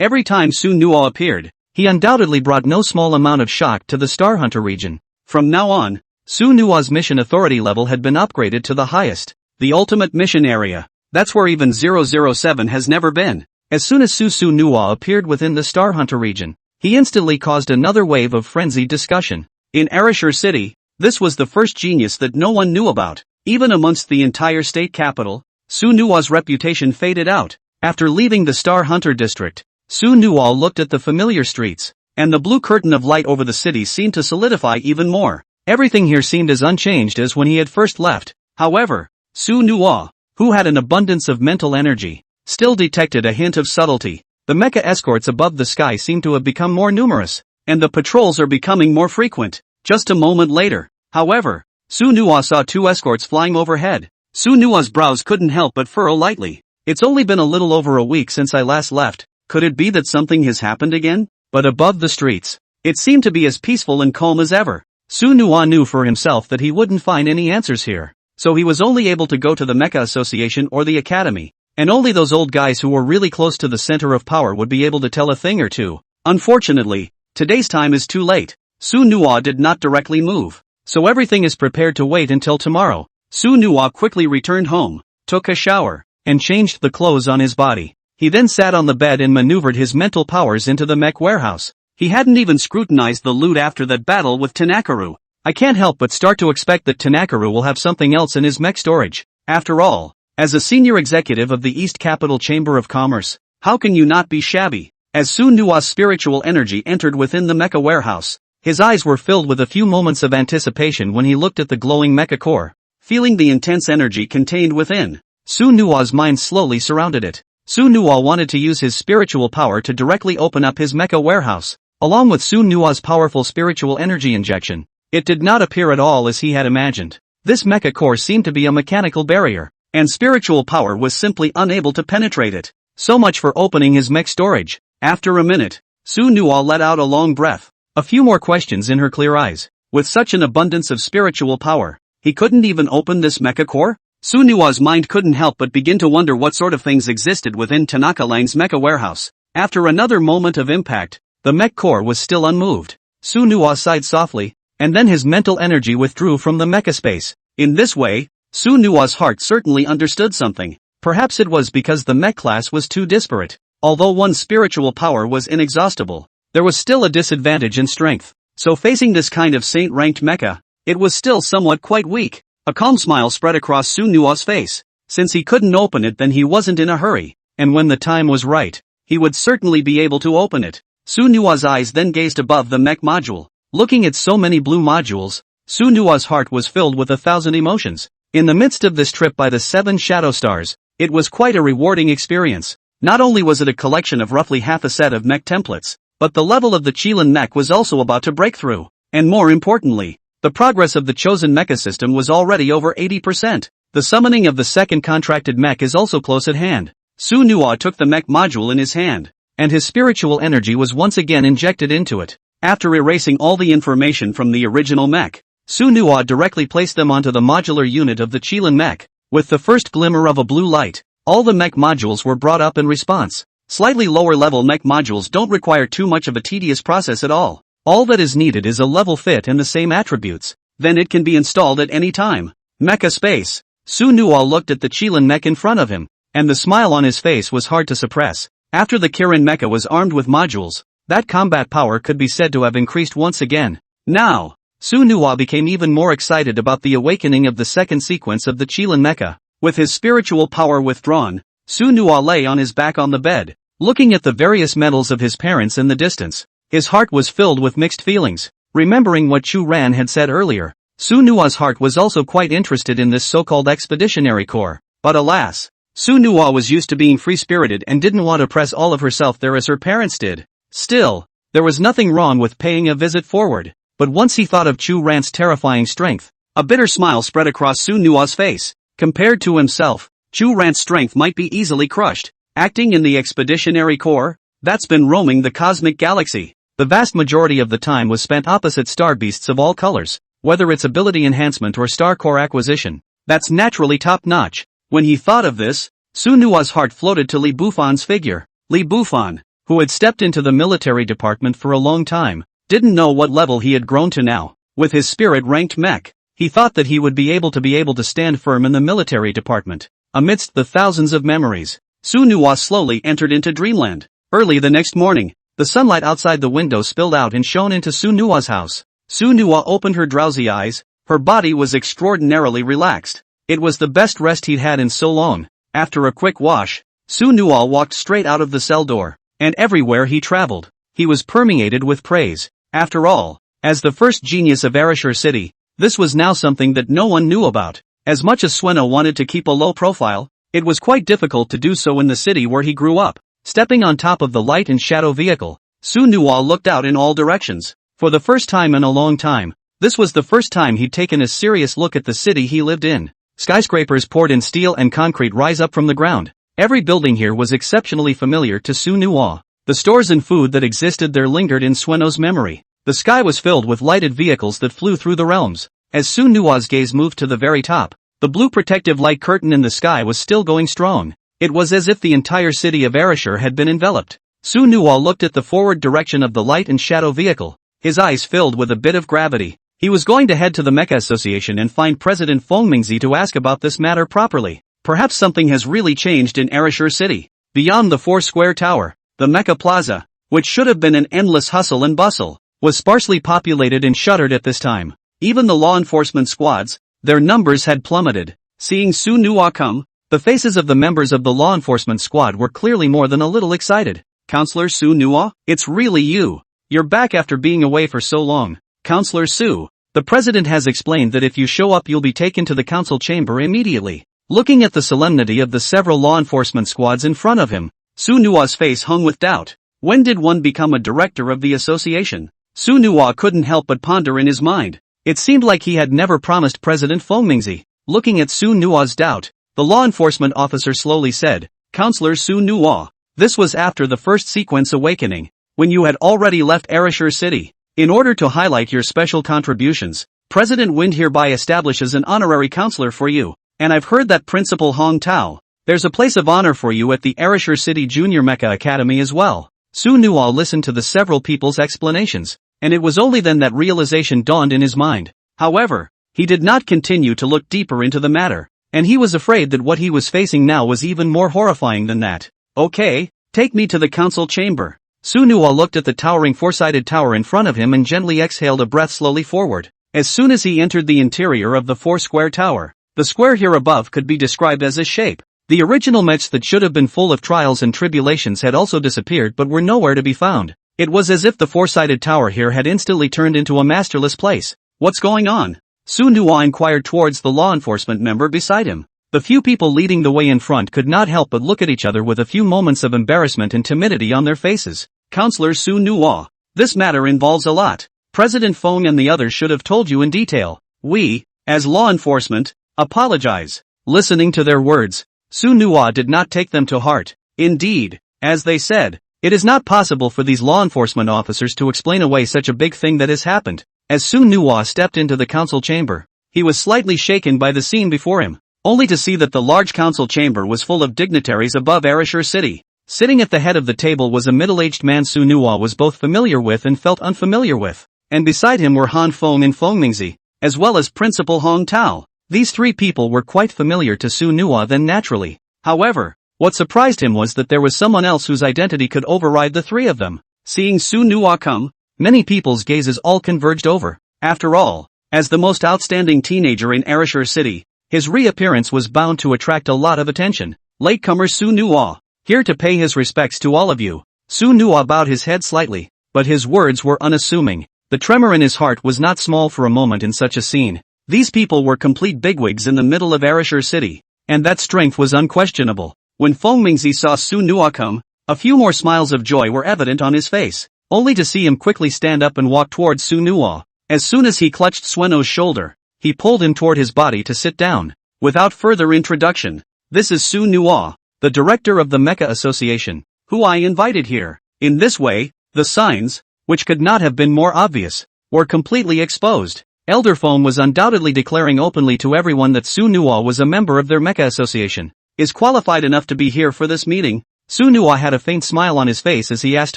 Every time Su Nuwa appeared, he undoubtedly brought no small amount of shock to the Star Hunter region. From now on, Su Nuwa's mission authority level had been upgraded to the highest, the ultimate mission area. That's where even 007 has never been. As soon as Su Nuwa appeared within the Star Hunter region, he instantly caused another wave of frenzied discussion. In Arashur City, this was the first genius that no one knew about. Even amongst the entire state capital, Su Nuwa's reputation faded out. After leaving the Star Hunter district, Su Nuwa looked at the familiar streets, and the blue curtain of light over the city seemed to solidify even more. Everything here seemed as unchanged as when he had first left. However, Su Nuwa, who had an abundance of mental energy, still detected a hint of subtlety. The mecha escorts above the sky seem to have become more numerous, and the patrols are becoming more frequent. Just a moment later, however, Su Nuwa saw 2 escorts flying overhead. Su Nuwa's brows couldn't help but furrow lightly. It's only been a little over a week since I last left. Could it be that something has happened again? But above the streets, it seemed to be as peaceful and calm as ever. Su Nuwa knew for himself that he wouldn't find any answers here, so he was only able to go to the Mecha Association or the Academy, and only those old guys who were really close to the center of power would be able to tell a thing or two. Unfortunately, today's time is too late. Su Nuwa did not directly move, so everything is prepared to wait until tomorrow. Su Nuwa quickly returned home, took a shower, and changed the clothes on his body. He then sat on the bed and maneuvered his mental powers into the mech warehouse. He hadn't even scrutinized the loot after that battle with Tanakaru. I can't help but start to expect that Tanakaru will have something else in his mech storage. After all, as a senior executive of the East Capital Chamber of Commerce, how can you not be shabby? As Su Nuwa's spiritual energy entered within the mecha warehouse, his eyes were filled with a few moments of anticipation when he looked at the glowing mecha core. Feeling the intense energy contained within, Su Nuwa's mind slowly surrounded it. Su Nuwa wanted to use his spiritual power to directly open up his mecha warehouse, along with Su Nuwa's powerful spiritual energy injection. It did not appear at all as he had imagined. This mecha core seemed to be a mechanical barrier, and spiritual power was simply unable to penetrate it. So much for opening his mech storage. After a minute, Su Nuwa let out a long breath. A few more questions in her clear eyes. With such an abundance of spiritual power, he couldn't even open this mecha core? Su Nuwa's mind couldn't help but begin to wonder what sort of things existed within Tanaka Lane's mecha warehouse. After another moment of impact, the mech core was still unmoved. Su Nuwa sighed softly, and then his mental energy withdrew from the mecha space. In this way, Su Nuwa's heart certainly understood something. Perhaps it was because the mech class was too disparate. Although one's spiritual power was inexhaustible, there was still a disadvantage in strength. So facing this kind of saint-ranked mecha, it was still somewhat quite weak. A calm smile spread across Su Nuwa's face. Since he couldn't open it, then he wasn't in a hurry, and when the time was right, he would certainly be able to open it. Su Nuwa's eyes then gazed above the mech module. Looking at so many blue modules, Su Nuwa's heart was filled with 1,000 emotions. In the midst of this trip by the 7 shadow stars, it was quite a rewarding experience. Not only was it a collection of roughly half a set of mech templates, but the level of the Qilin mech was also about to break through. And more importantly, The progress of the chosen mecha system was already over 80%. The summoning of the second contracted mech is also close at hand. Su Nuwa took the mech module in his hand, and his spiritual energy was once again injected into it. After erasing all the information from the original mech, Su Nuwa directly placed them onto the modular unit of the Qilin mech. With the first glimmer of a blue light, all the mech modules were brought up in response. Slightly lower level mech modules don't require too much of a tedious process at all. All that is needed is a level fit and the same attributes. Then it can be installed at any time. Mecha space. Su Nuwa looked at the Qilin mech in front of him, and the smile on his face was hard to suppress. After the Kirin mecha was armed with modules, that combat power could be said to have increased once again. Now, Su Nuwa became even more excited about the awakening of the second sequence of the Qilin mecha. With his spiritual power withdrawn, Su Nuwa lay on his back on the bed, looking at the various medals of his parents in the distance. His heart was filled with mixed feelings. Remembering what Chu Ran had said earlier, Su Nuwa's heart was also quite interested in this so-called expeditionary corps. But alas, Su Nuwa was used to being free-spirited and didn't want to press all of herself there as her parents did. Still, there was nothing wrong with paying a visit forward. But once he thought of Chu Ran's terrifying strength, a bitter smile spread across Su Nuwa's face. Compared to himself, Chu Ran's strength might be easily crushed. Acting in the expeditionary corps, that's been roaming the cosmic galaxy. The vast majority of the time was spent opposite star beasts of all colors, whether it's ability enhancement or star core acquisition. That's naturally top-notch. When he thought of this, Su Nuwa's heart floated to Li Bufan's figure. Li Bufan, who had stepped into the military department for a long time, didn't know what level he had grown to now. With his spirit-ranked mech, he thought that he would be able to stand firm in the military department. Amidst the thousands of memories, Su Nuwa slowly entered into dreamland. Early the next morning, the sunlight outside the window spilled out and shone into Su Nuwa's house. Su Nuwa opened her drowsy eyes. Her body was extraordinarily relaxed. It was the best rest he'd had in so long. After a quick wash, Su Nuwa walked straight out of the cell door, and everywhere he traveled, he was permeated with praise. After all, as the first genius of Arashur City, this was now something that no one knew about. As much as Sueno wanted to keep a low profile, it was quite difficult to do so in the city where he grew up. Stepping on top of the light and shadow vehicle, Su Nuwa looked out in all directions. For the first time in a long time, this was the first time he'd taken a serious look at the city he lived in. Skyscrapers poured in steel and concrete rise up from the ground. Every building here was exceptionally familiar to Su Nuwa. The stores and food that existed there lingered in Sueno's memory. The sky was filled with lighted vehicles that flew through the realms. As Su Nuwa's gaze moved to the very top, the blue protective light curtain in the sky was still going strong. It was as if the entire city of Arashur had been enveloped. Su Nuwa looked at the forward direction of the light and shadow vehicle, his eyes filled with a bit of gravity. He was going to head to the Mecha Association and find President Feng Mingzi to ask about this matter properly. Perhaps something has really changed in Arashur City. Beyond the four-square tower, the Mecha Plaza, which should have been an endless hustle and bustle, was sparsely populated and shuttered at this time. Even the law enforcement squads, their numbers had plummeted. Seeing Su Nuwa come, the faces of the members of the law enforcement squad were clearly more than a little excited. Counselor Su Nuwa, it's really you. You're back after being away for so long. Counselor Su, the president has explained that if you show up you'll be taken to the council chamber immediately. Looking at the solemnity of the several law enforcement squads in front of him, Su Nuwa's face hung with doubt. When did one become a director of the association? Su Nuwa couldn't help but ponder in his mind. It seemed like he had never promised President Feng Mingzi. Looking at Su Nuwa's doubt, the law enforcement officer slowly said, Counselor Su Nuwa, this was after the first sequence awakening, when you had already left Arashur City. In order to highlight your special contributions, President Wind hereby establishes an honorary counselor for you, and I've heard that Principal Hong Tao, there's a place of honor for you at the Arashur City Junior Mecha Academy as well. Su Nuwa listened to the several people's explanations, and it was only then that realization dawned in his mind. However, he did not continue to look deeper into the matter, and he was afraid that what he was facing now was even more horrifying than that. Okay, take me to the council chamber. Su Nuwa looked at the towering four-sided tower in front of him and gently exhaled a breath slowly forward. As soon as he entered the interior of the four-square tower, the square here above could be described as a shape. The original mechs that should have been full of trials and tribulations had also disappeared but were nowhere to be found. It was as if the four-sided tower here had instantly turned into a masterless place. What's going on? Su Nuwa inquired towards the law enforcement member beside him. The few people leading the way in front could not help but look at each other with a few moments of embarrassment and timidity on their faces. Counselor Su Nuwa, this matter involves a lot. President Feng and the others should have told you in detail. We, as law enforcement, apologize. Listening to their words, Su Nuwa did not take them to heart. Indeed, as they said, it is not possible for these law enforcement officers to explain away such a big thing that has happened. As Su Nuwa stepped into the council chamber, he was slightly shaken by the scene before him, only to see that the large council chamber was full of dignitaries above Arashur City. Sitting at the head of the table was a middle-aged man Su Nuwa was both familiar with and felt unfamiliar with, and beside him were Han Feng and Feng Mingzi, as well as Principal Hong Tao. These three people were quite familiar to Su Nuwa then naturally. However, what surprised him was that there was someone else whose identity could override the three of them. Seeing Su Nuwa come, many people's gazes all converged over. After all, as the most outstanding teenager in Arashur City, his reappearance was bound to attract a lot of attention. Latecomer Su Nuwa, here to pay his respects to all of you. Su Nuwa bowed his head slightly, but his words were unassuming. The tremor in his heart was not small for a moment in such a scene. These people were complete bigwigs in the middle of Arashur City, and that strength was unquestionable. When Feng Mingzi saw Su Nuwa come, a few more smiles of joy were evident on his face, only to see him quickly stand up and walk towards Su Nuwa. As soon as he clutched Sueno's shoulder, he pulled him toward his body to sit down. Without further introduction, this is Su Nuwa, the director of the Mecha Association, who I invited here. In this way, the signs, which could not have been more obvious, were completely exposed. Elder Feng was undoubtedly declaring openly to everyone that Su Nuwa was a member of their Mecha Association. Is qualified enough to be here for this meeting? Su Nuwa had a faint smile on his face as he asked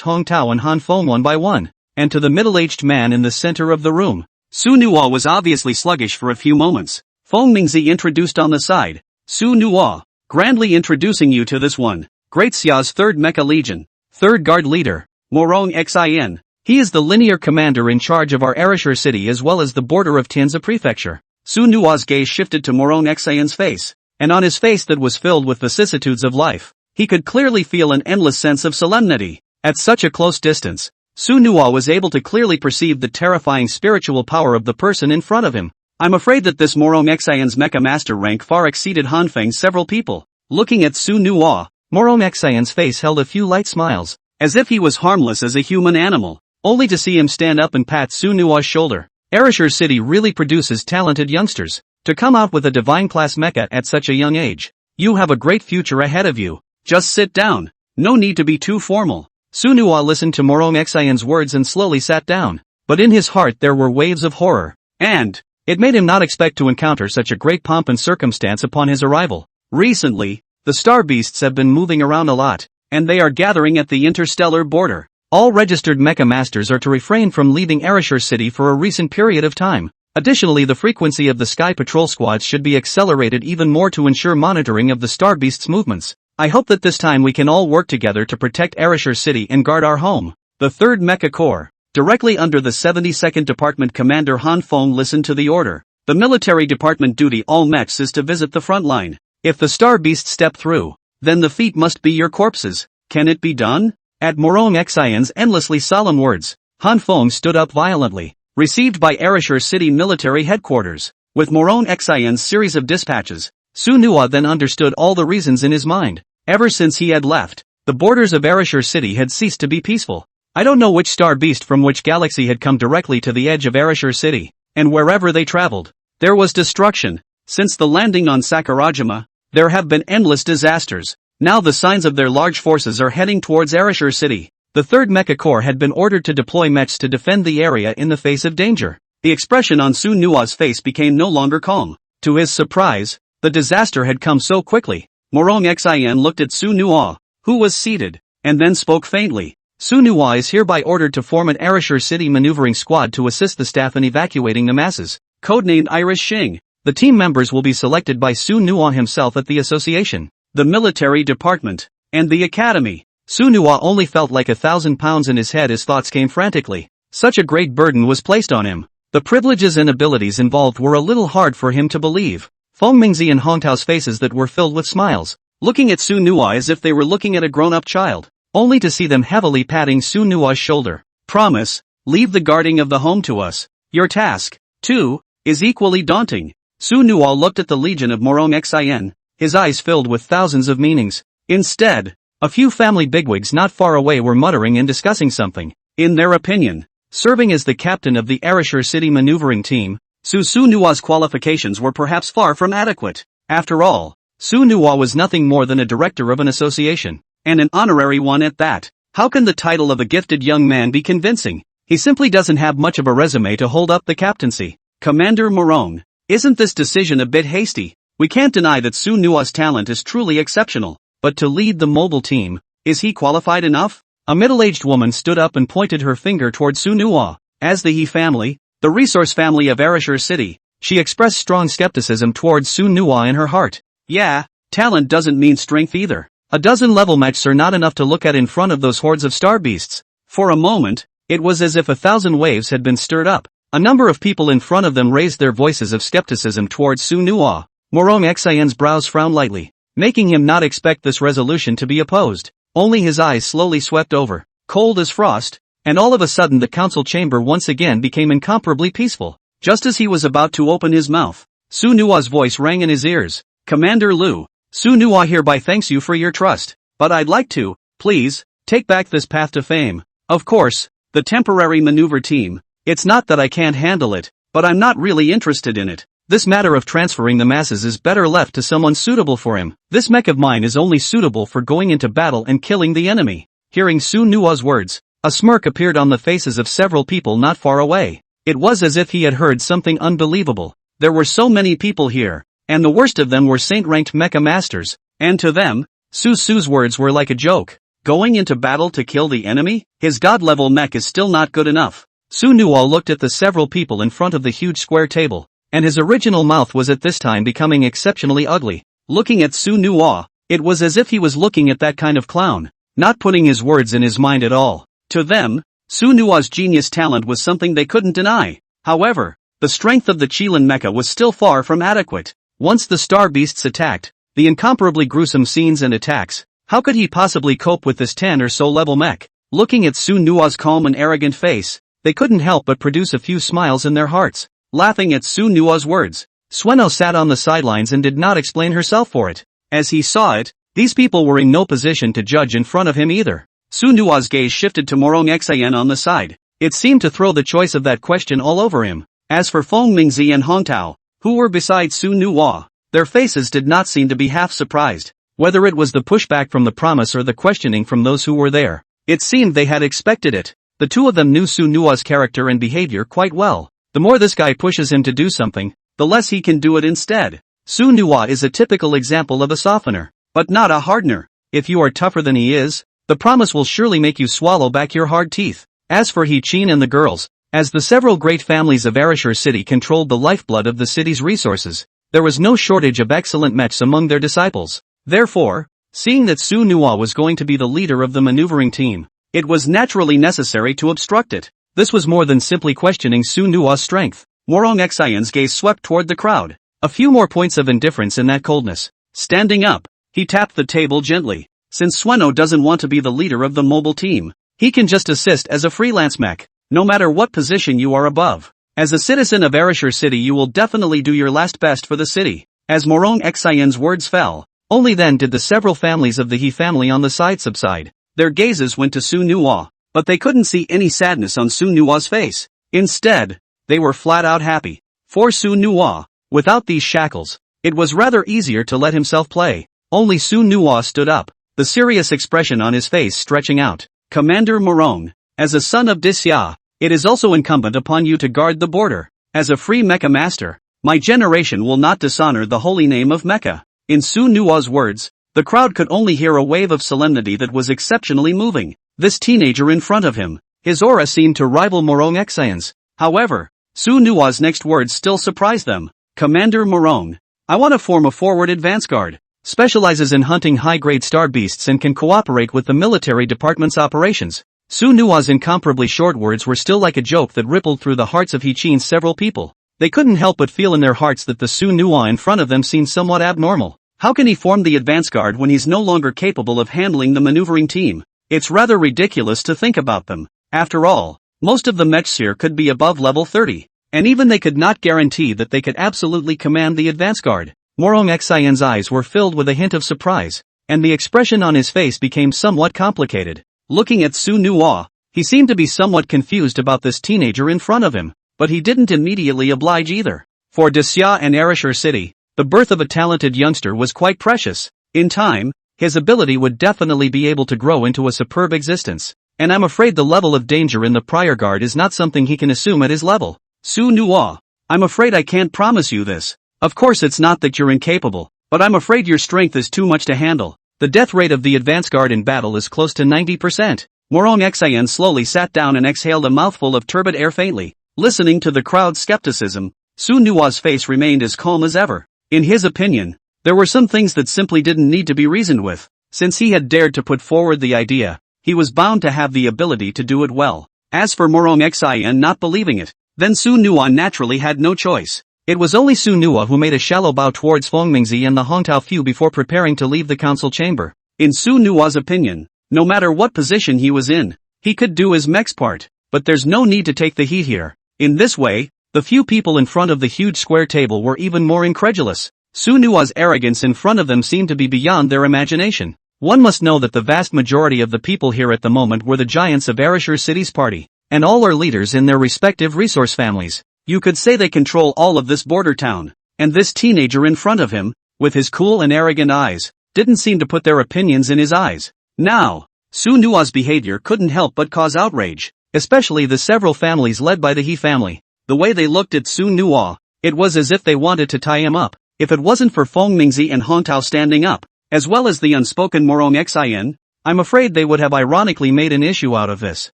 Hong Tao and Han Feng one by one, and to the middle-aged man in the center of the room. Su Nuwa was obviously sluggish for a few moments. Feng Mingzi introduced on the side. Su Nuwa, grandly introducing you to this one, Great Xia's 3rd Mecha Legion, 3rd Guard Leader, Morong Xin. He is the linear commander in charge of our Arashur City as well as the border of Tianzi Prefecture. Su Nuwa's gaze shifted to Morong Xin's face, and on his face that was filled with vicissitudes of life, he could clearly feel an endless sense of solemnity. At such a close distance, Su Nuwa was able to clearly perceive the terrifying spiritual power of the person in front of him. I'm afraid that this Morong Xin's Mecha Master rank far exceeded Han Feng's several people. Looking at Su Nuwa, Morong Xin's face held a few light smiles, as if he was harmless as a human animal, only to see him stand up and pat Su Nuwa's shoulder. Arashur City really produces talented youngsters. To come out with a divine class mecha at such a young age, you have a great future ahead of you. Just sit down. No need to be too formal. Su Nuwa listened to Morong Xin's words and slowly sat down, but in his heart there were waves of horror, and it made him not expect to encounter such a great pomp and circumstance upon his arrival. Recently, the star beasts have been moving around a lot, and they are gathering at the interstellar border. All registered mecha masters are to refrain from leaving Arashur City for a recent period of time. Additionally, the frequency of the Sky Patrol squads should be accelerated even more to ensure monitoring of the Star Beast's movements. I hope that this time we can all work together to protect Arashur City and guard our home. The 3rd Mecha Corps, directly under the 72nd Department Commander Han Feng, listened to the order. The military department duty all mechs is to visit the front line. If the Star Beasts step through, then the feet must be your corpses. Can it be done? At Morong Xin's endlessly solemn words, Han Feng stood up violently. Received by Arashur City Military Headquarters. With Morong Xin's series of dispatches, Su Nuwa then understood all the reasons in his mind. Ever since he had left, the borders of Arashur City had ceased to be peaceful. I don't know which star beast from which galaxy had come directly to the edge of Arashur City, and wherever they traveled, there was destruction. Since the landing on Sakurajima, there have been endless disasters. Now the signs of their large forces are heading towards Arashur City. The 3rd Mecha Corps had been ordered to deploy mechs to defend the area in the face of danger. The expression on Su Nuwa's face became no longer calm. To his surprise, the disaster had come so quickly. Morong Xin looked at Su Nuwa, who was seated, and then spoke faintly. Su Nuwa is hereby ordered to form an Arashur City maneuvering squad to assist the staff in evacuating the masses, codenamed Iris Xing. The team members will be selected by Su Nuwa himself at the association, the military department, and the academy. Su Nuwa only felt like 1,000 pounds in his head as thoughts came frantically. Such a great burden was placed on him. The privileges and abilities involved were a little hard for him to believe. Feng Mingzi and Hong Tao's faces that were filled with smiles, looking at Su Nuwa as if they were looking at a grown-up child, only to see them heavily patting Su Nuwa's shoulder. Promise, leave the guarding of the home to us. Your task, too, is equally daunting. Su Nuwa looked at the legion of Morong Xin, his eyes filled with thousands of meanings. Instead, a few family bigwigs not far away were muttering and discussing something. In their opinion, Serving as the captain of the Arashur City maneuvering team, Su Nua's qualifications were perhaps far from adequate. After all, Su Nua was nothing more than a director of an association, and an honorary one at that. How can the title of a gifted young man be convincing? He simply doesn't have much of a resume to hold up the captaincy. Commander Morone, isn't this decision a bit hasty? We can't deny that Su Nua's talent is truly exceptional, but to lead the mobile team, is he qualified enough? A middle-aged woman stood up and pointed her finger toward Su Nua. As the He family, the resource family of Arashur City, she expressed strong skepticism towards Su Nua in her heart. Yeah, talent doesn't mean strength either. A dozen level matches are not enough to look at in front of those hordes of star beasts. For a moment, it was as if 1,000 waves had been stirred up. A number of people in front of them raised their voices of skepticism towards Su Nua. Morong Xian's brows frowned lightly, making him not expect this resolution to be opposed. Only his eyes slowly swept over, cold as frost, and all of a sudden the council chamber once again became incomparably peaceful. Just as he was about to open his mouth, Su Nua's voice rang in his ears. Commander Lu, Su Nua hereby thanks you for your trust, but I'd like to, please, take back this path to fame. Of course, the temporary maneuver team. It's not that I can't handle it, but I'm not really interested in it. This matter of transferring the masses is better left to someone suitable for him. This mech of mine is only suitable for going into battle and killing the enemy. Hearing Su Nua's words, a smirk appeared on the faces of several people not far away. It was as if he had heard something unbelievable. There were so many people here, and the worst of them were saint-ranked mecha masters, and to them, Su's words were like a joke. Going into battle to kill the enemy? His god-level mech is still not good enough. Su Nua looked at the several people in front of the huge square table, and his original mouth was at this time becoming exceptionally ugly. Looking at Su Nua, it was as if he was looking at that kind of clown, not putting his words in his mind at all. To them, Su Nua's genius talent was something they couldn't deny. However, the strength of the Qilin mecha was still far from adequate. Once the star beasts attacked, the incomparably gruesome scenes and attacks, how could he possibly cope with this 10 or so level mech? Looking at Su Nua's calm and arrogant face, they couldn't help but produce a few smiles in their hearts. Laughing at Su Nua's words, Sueno sat on the sidelines and did not explain herself for it. As he saw it, these people were in no position to judge in front of him either. Su Nua's gaze shifted to Morong Xian on the side. It seemed to throw the choice of that question all over him. As for Feng Mingzi and Hong Tao, who were beside Su Nua, their faces did not seem to be half surprised. Whether it was the pushback from the promise or the questioning from those who were there, it seemed they had expected it. The two of them knew Su Nua's character and behavior quite well. The more this guy pushes him to do something, the less he can do it instead. Su Nua is a typical example of a softener, but not a hardener. If you are tougher than he is, the promise will surely make you swallow back your hard teeth. As for He Qin and the girls, as the several great families of Arashur City controlled the lifeblood of the city's resources, there was no shortage of excellent mechs among their disciples. Therefore, seeing that Su Nua was going to be the leader of the maneuvering team, it was naturally necessary to obstruct it. This was more than simply questioning Su Nua's strength. Morong Xian's gaze swept toward the crowd. A few more points of indifference in that coldness. Standing up, he tapped the table gently. Since Sueno doesn't want to be the leader of the mobile team, he can just assist as a freelance mech, no matter what position you are above. As a citizen of Arashur City you will definitely do your last best for the city. As Morong Xian's words fell, only then did the several families of the He family on the side subside. Their gazes went to Su Nua, but they couldn't see any sadness on Su Nua's face. Instead, they were flat out happy. For Su Nua, without these shackles, it was rather easier to let himself play. Only Su Nua stood up, the serious expression on his face stretching out. Commander Morong, as a son of Disya, it is also incumbent upon you to guard the border. As a free mecha master, my generation will not dishonor the holy name of Mecha. In Su Nua's words, the crowd could only hear a wave of solemnity that was exceptionally moving. This teenager in front of him, his aura seemed to rival Morong Xian's. However, Su Nua's next words still surprised them. Commander Morong, I want to form a forward advance guard. Specializes in hunting high-grade star beasts and can cooperate with the military department's operations. Su Nua's incomparably short words were still like a joke that rippled through the hearts of He Qin's several people. They couldn't help but feel in their hearts that the Su Nua in front of them seemed somewhat abnormal. How can he form the advance guard when he's no longer capable of handling the maneuvering team? It's rather ridiculous to think about them. After all, most of the mechs here could be above level 30, and even they could not guarantee that they could absolutely command the advance guard. Morong Xian's eyes were filled with a hint of surprise, and the expression on his face became somewhat complicated. Looking at Su Nua, He seemed to be somewhat confused about this teenager in front of him, but he didn't immediately oblige either. For Desya and Arashur City, the birth of a talented youngster was quite precious. In time, his ability would definitely be able to grow into a superb existence. And I'm afraid the level of danger in the prior guard is not something he can assume at his level. Su Nuwa. I'm afraid I can't promise you this. Of course it's not that you're incapable, but I'm afraid your strength is too much to handle. The death rate of the advance guard in battle is close to 90%. Morong Xian slowly sat down and exhaled a mouthful of turbid air faintly. Listening to the crowd's skepticism, Su Nuwa's face remained as calm as ever. In his opinion, there were some things that simply didn't need to be reasoned with. Since he had dared to put forward the idea, he was bound to have the ability to do it well. As for Morong Xian not believing it, then Su Nuwa naturally had no choice. It was only Su Nuwa who made a shallow bow towards Feng Mingzi and the Hongtao Fu before preparing to leave the council chamber. In Su Nuwa's opinion, no matter what position he was in, he could do his mech's part, but there's no need to take the heat here. In this way, the few people in front of the huge square table were even more incredulous. Su Nuwa's arrogance in front of them seemed to be beyond their imagination. One must know that the vast majority of the people here at the moment were the giants of Arashur City's party, and all are leaders in their respective resource families. You could say they control all of this border town, and this teenager in front of him, with his cool and arrogant eyes, didn't seem to put their opinions in his eyes. Now, Su Nuwa's behavior couldn't help but cause outrage, especially the several families led by the He family. The way they looked at Su Nuwa, it was as if they wanted to tie him up. If it wasn't for Feng Mingzi and Hongtao standing up, as well as the unspoken Morong Xian, I'm afraid they would have ironically made an issue out of this.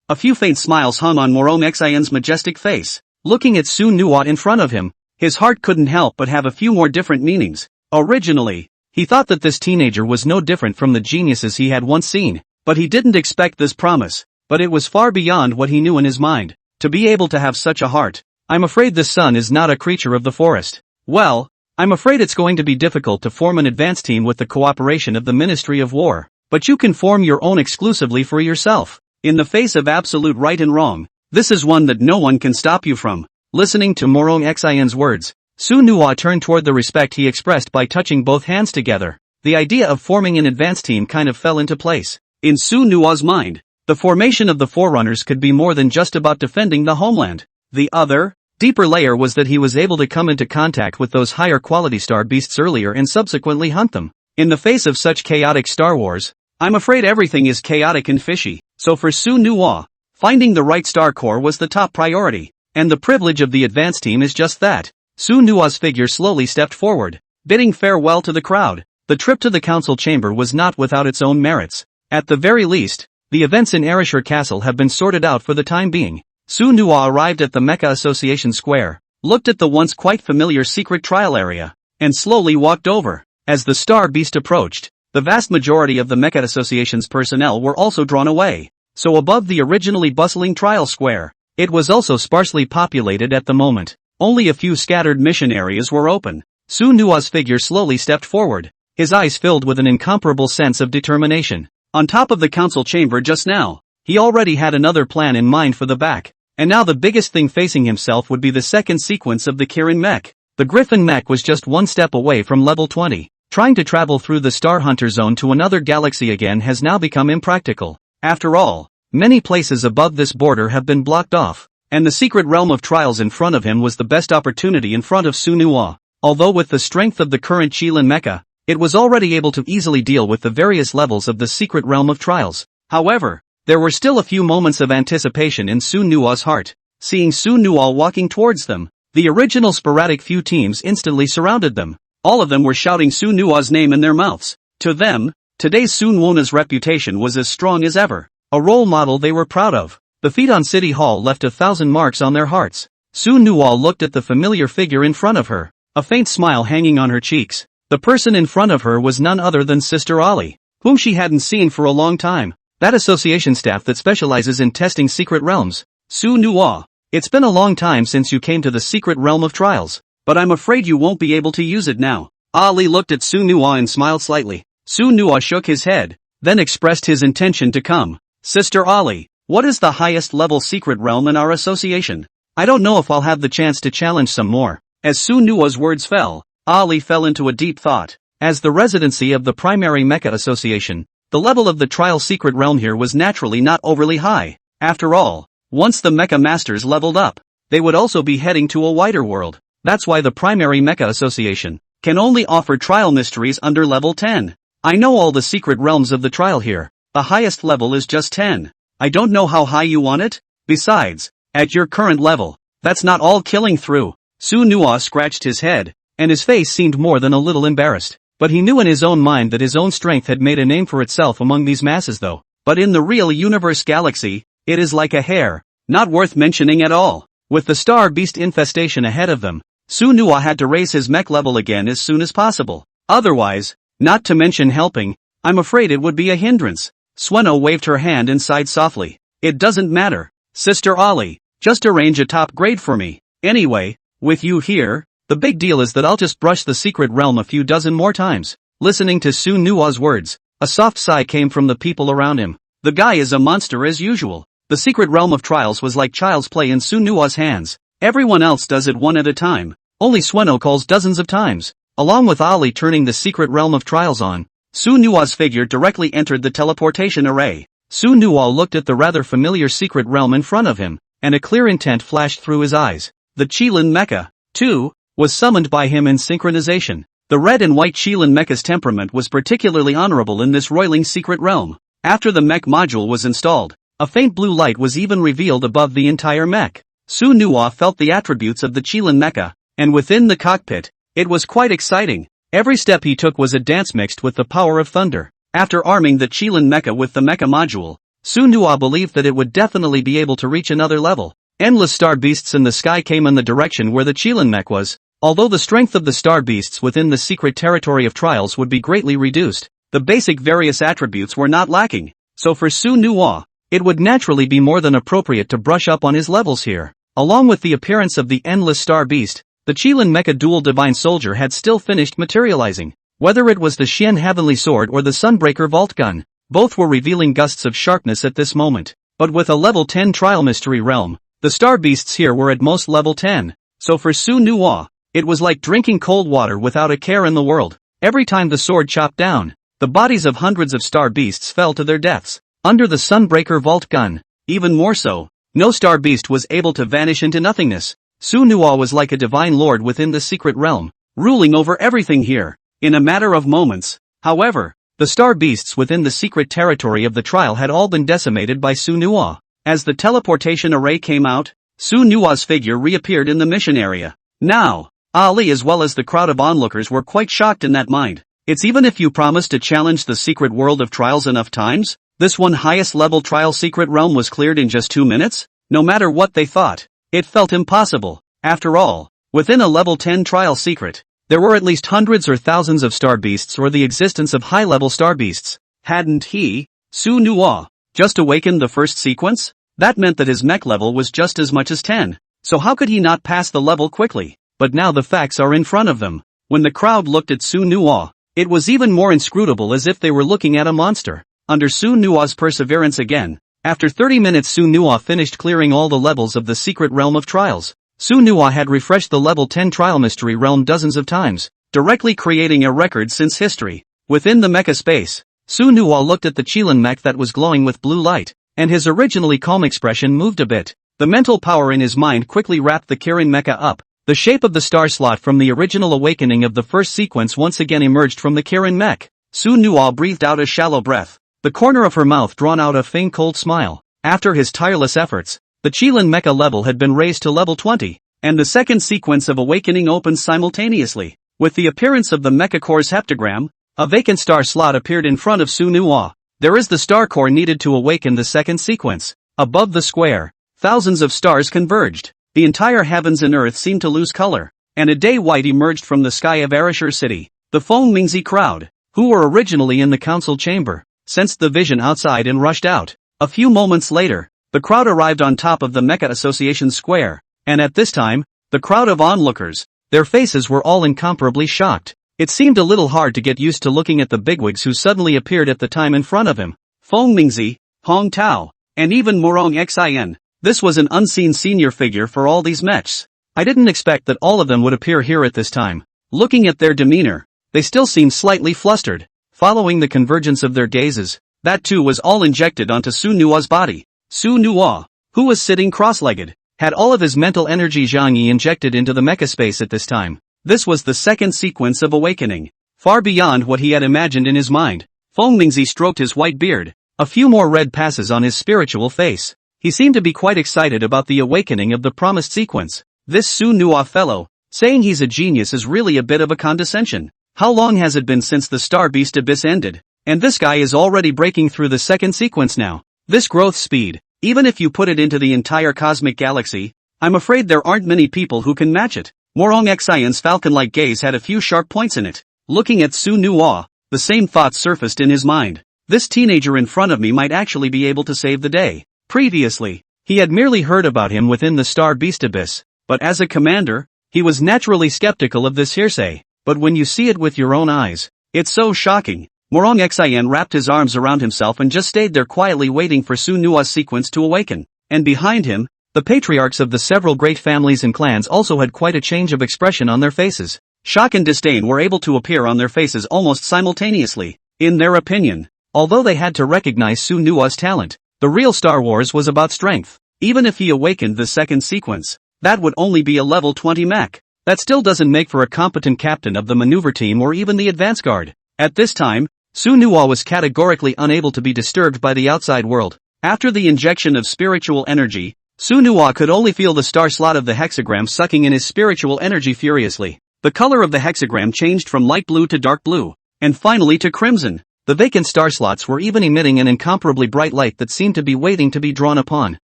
A few faint smiles hung on Morong Xian's majestic face. Looking at Su Nuwa in front of him, his heart couldn't help but have a few more different meanings. Originally, he thought that this teenager was no different from the geniuses he had once seen, but he didn't expect this promise. But it was far beyond what he knew in his mind. To be able to have such a heart, I'm afraid this son is not a creature of the forest. Well, I'm afraid it's going to be difficult to form an advance team with the cooperation of the Ministry of War, but you can form your own exclusively for yourself. In the face of absolute right and wrong, this is one that no one can stop you from. Listening to Morong Xian's words, Su Nuwa turned toward the respect he expressed by touching both hands together. The idea of forming an advance team kind of fell into place. In Su Nuwa's mind, the formation of the Forerunners could be more than just about defending the homeland. The other, deeper layer was that he was able to come into contact with those higher quality star beasts earlier and subsequently hunt them. In the face of such chaotic Star Wars, I'm afraid everything is chaotic and fishy. So for Su Nuwa, finding the right star core was the top priority, and the privilege of the advance team is just that. Su Nuwa's figure slowly stepped forward, bidding farewell to the crowd. The trip to the council chamber was not without its own merits. At the very least, the events in Arashur Castle have been sorted out for the time being. Su Nuwa arrived at the Mecha Association Square, looked at the once quite familiar secret trial area, and slowly walked over. As the star beast approached, the vast majority of the Mecha Association's personnel were also drawn away. So above the originally bustling trial square, it was also sparsely populated at the moment. Only a few scattered mission areas were open. Su Nuwa's figure slowly stepped forward, his eyes filled with an incomparable sense of determination. On top of the council chamber just now, he already had another plan in mind for the back, and now the biggest thing facing himself would be the second sequence of the Kirin mech. The Griffin mech was just one step away from level 20. Trying to travel through the Star Hunter zone to another galaxy again has now become impractical. After all, many places above this border have been blocked off, and the secret realm of trials in front of him was the best opportunity in front of Su Nuwa. Although with the strength of the current Qilin mecha, it was already able to easily deal with the various levels of the secret realm of trials. However, there were still a few moments of anticipation in Su Nuwa's heart. Seeing Su Nuwa walking towards them, the original sporadic few teams instantly surrounded them. All of them were shouting Su Nuwa's name in their mouths. To them, today's Su Nuwa's reputation was as strong as ever, a role model they were proud of. The feat on City Hall left 1,000 marks on their hearts. Su Nuwa looked at the familiar figure in front of her, a faint smile hanging on her cheeks. The person in front of her was none other than Sister Ali, whom she hadn't seen for a long time. That association staff that specializes in testing secret realms. Su Nuwa, it's been a long time since you came to the secret realm of trials, but I'm afraid you won't be able to use it now. Ali looked at Su Nuwa and smiled slightly. Su Nuwa shook his head, then expressed his intention to come. Sister Ali, what is the highest level secret realm in our association? I don't know if I'll have the chance to challenge some more. As Su Nuwa's words fell, Ali fell into a deep thought. As the residency of the primary Mecha Association, the level of the trial secret realm here was naturally not overly high. After all, once the Mecha Masters leveled up, they would also be heading to a wider world. That's why the primary Mecha Association can only offer trial mysteries under level 10. I know all the secret realms of the trial here. The highest level is just 10. I don't know how high you want it. Besides, at your current level, that's not all killing through. Su Nuo scratched his head, and his face seemed more than a little embarrassed. But he knew in his own mind that his own strength had made a name for itself among these masses though. But in the real universe galaxy, it is like a hair, not worth mentioning at all. With the star beast infestation ahead of them, Su Nuo had to raise his mech level again as soon as possible. Otherwise, not to mention helping, I'm afraid it would be a hindrance. Sueno waved her hand and sighed softly. It doesn't matter, Sister Ollie, just arrange a top grade for me. Anyway, with you here, the big deal is that I'll just brush the secret realm a few dozen more times. Listening to Su Nuo's words, a soft sigh came from the people around him. The guy is a monster as usual. The secret realm of trials was like child's play in Su Nuo's hands. Everyone else does it one at a time. Only Sueno calls dozens of times. Along with Ali turning the secret realm of trials on, Su Nuo's figure directly entered the teleportation array. Su Nuo looked at the rather familiar secret realm in front of him, and a clear intent flashed through his eyes. The Qilin Mecha, too, was summoned by him in synchronization. The red and white Qilin Mecha's temperament was particularly honorable in this roiling secret realm. After the mech module was installed, a faint blue light was even revealed above the entire mech. Su Nuo felt the attributes of the Qilin Mecha, and within the cockpit, it was quite exciting. Every step he took was a dance mixed with the power of thunder. After arming the Qilin Mecha with the Mecha module, Su Nuo believed that it would definitely be able to reach another level. Endless star beasts in the sky came in the direction where the Qilin Mech was. Although the strength of the star beasts within the secret territory of trials would be greatly reduced, the basic various attributes were not lacking. So for Su Nuo, it would naturally be more than appropriate to brush up on his levels here. Along with the appearance of the endless star beast, the Qilin Mecha Dual Divine Soldier had still finished materializing. Whether it was the Xian Heavenly Sword or the Sunbreaker Vault Gun, both were revealing gusts of sharpness at this moment. But with a level 10 trial mystery realm, the star beasts here were at most level 10. So for Su Nuo, it was like drinking cold water without a care in the world. Every time the sword chopped down, the bodies of hundreds of star beasts fell to their deaths. Under the Sunbreaker Vault Gun, even more so, no star beast was able to vanish into nothingness. Su Nuo was like a divine lord within the secret realm, ruling over everything here, in a matter of moments. However, the star beasts within the secret territory of the trial had all been decimated by Su Nuo. As the teleportation array came out, Su Nuo's figure reappeared in the mission area. Now, Ali as well as the crowd of onlookers were quite shocked in that mind. It's even if you promise to challenge the secret world of trials enough times, this one highest level trial secret realm was cleared in just 2 minutes? No matter what they thought, it felt impossible. After all, within a level 10 trial secret, there were at least hundreds or thousands of star beasts or the existence of high-level star beasts. Hadn't he, Su Nuo, just awakened the first sequence? That meant that his mech level was just as much as 10. So how could he not pass the level quickly? But now the facts are in front of them. When the crowd looked at Su Nuo, it was even more inscrutable, as if they were looking at a monster. Under Su Nuo's perseverance again, after 30 minutes Su Nuo finished clearing all the levels of the secret realm of trials. Su Nuo had refreshed the level 10 trial mystery realm dozens of times, directly creating a record since history. Within the mecha space, Su Nuo looked at the Qilin mech that was glowing with blue light, and his originally calm expression moved a bit. The mental power in his mind quickly wrapped the Kirin mecha up. The shape of the star slot from the original awakening of the first sequence once again emerged from the Kirin mech. Su Nuo breathed out a shallow breath, the corner of her mouth drawn out a faint cold smile. After his tireless efforts, the Qilin mecha level had been raised to level 20, and the second sequence of awakening opened simultaneously. With the appearance of the mecha core's heptagram, a vacant star slot appeared in front of Su Nuo. There is the star core needed to awaken the second sequence. Above the square, thousands of stars converged. The entire heavens and earth seemed to lose color, and a day white emerged from the sky of Arashur city. The Feng Mingzi crowd, who were originally in the council chamber, sensed the vision outside and rushed out. A few moments later, the crowd arrived on top of the Mecha Association square, and at this time, the crowd of onlookers, their faces were all incomparably shocked. It seemed a little hard to get used to looking at the bigwigs who suddenly appeared at the time in front of him. Feng Mingzi, Hong Tao, and even Morong Xin. This was an unseen senior figure for all these mechs. I didn't expect that all of them would appear here at this time. Looking at their demeanor, they still seemed slightly flustered. Following the convergence of their gazes, that too was all injected onto Su Nuo's body. Su Nuwa, who was sitting cross-legged, had all of his mental energy Zhangyi injected into the mecha space at this time. This was the second sequence of awakening, far beyond what he had imagined in his mind. Feng Mingzi stroked his white beard, a few more red passes on his spiritual face. He seemed to be quite excited about the awakening of the promised sequence. This Su Nuwa fellow, saying he's a genius is really a bit of a condescension. How long has it been since the Star Beast Abyss ended? And this guy is already breaking through the second sequence now. This growth speed, even if you put it into the entire cosmic galaxy, I'm afraid there aren't many people who can match it. Morong Xian's falcon-like gaze had a few sharp points in it. Looking at Su Nuwa, the same thought surfaced in his mind. This teenager in front of me might actually be able to save the day. Previously, he had merely heard about him within the Star Beast Abyss, but as a commander, he was naturally skeptical of this hearsay. But when you see it with your own eyes, it's so shocking. Morong Xian wrapped his arms around himself and just stayed there quietly waiting for Su Nuwa's sequence to awaken. And behind him, the patriarchs of the several great families and clans also had quite a change of expression on their faces. Shock and disdain were able to appear on their faces almost simultaneously. In their opinion, although they had to recognize Su Nuwa's talent, the real Star Wars was about strength. Even if he awakened the second sequence, that would only be a level 20 mech. That still doesn't make for a competent captain of the maneuver team or even the advance guard. At this time, Su Nuwa was categorically unable to be disturbed by the outside world. After the injection of spiritual energy, Su Nuwa could only feel the star slot of the hexagram sucking in his spiritual energy furiously. The color of the hexagram changed from light blue to dark blue, and finally to crimson. The vacant star slots were even emitting an incomparably bright light that seemed to be waiting to be drawn upon.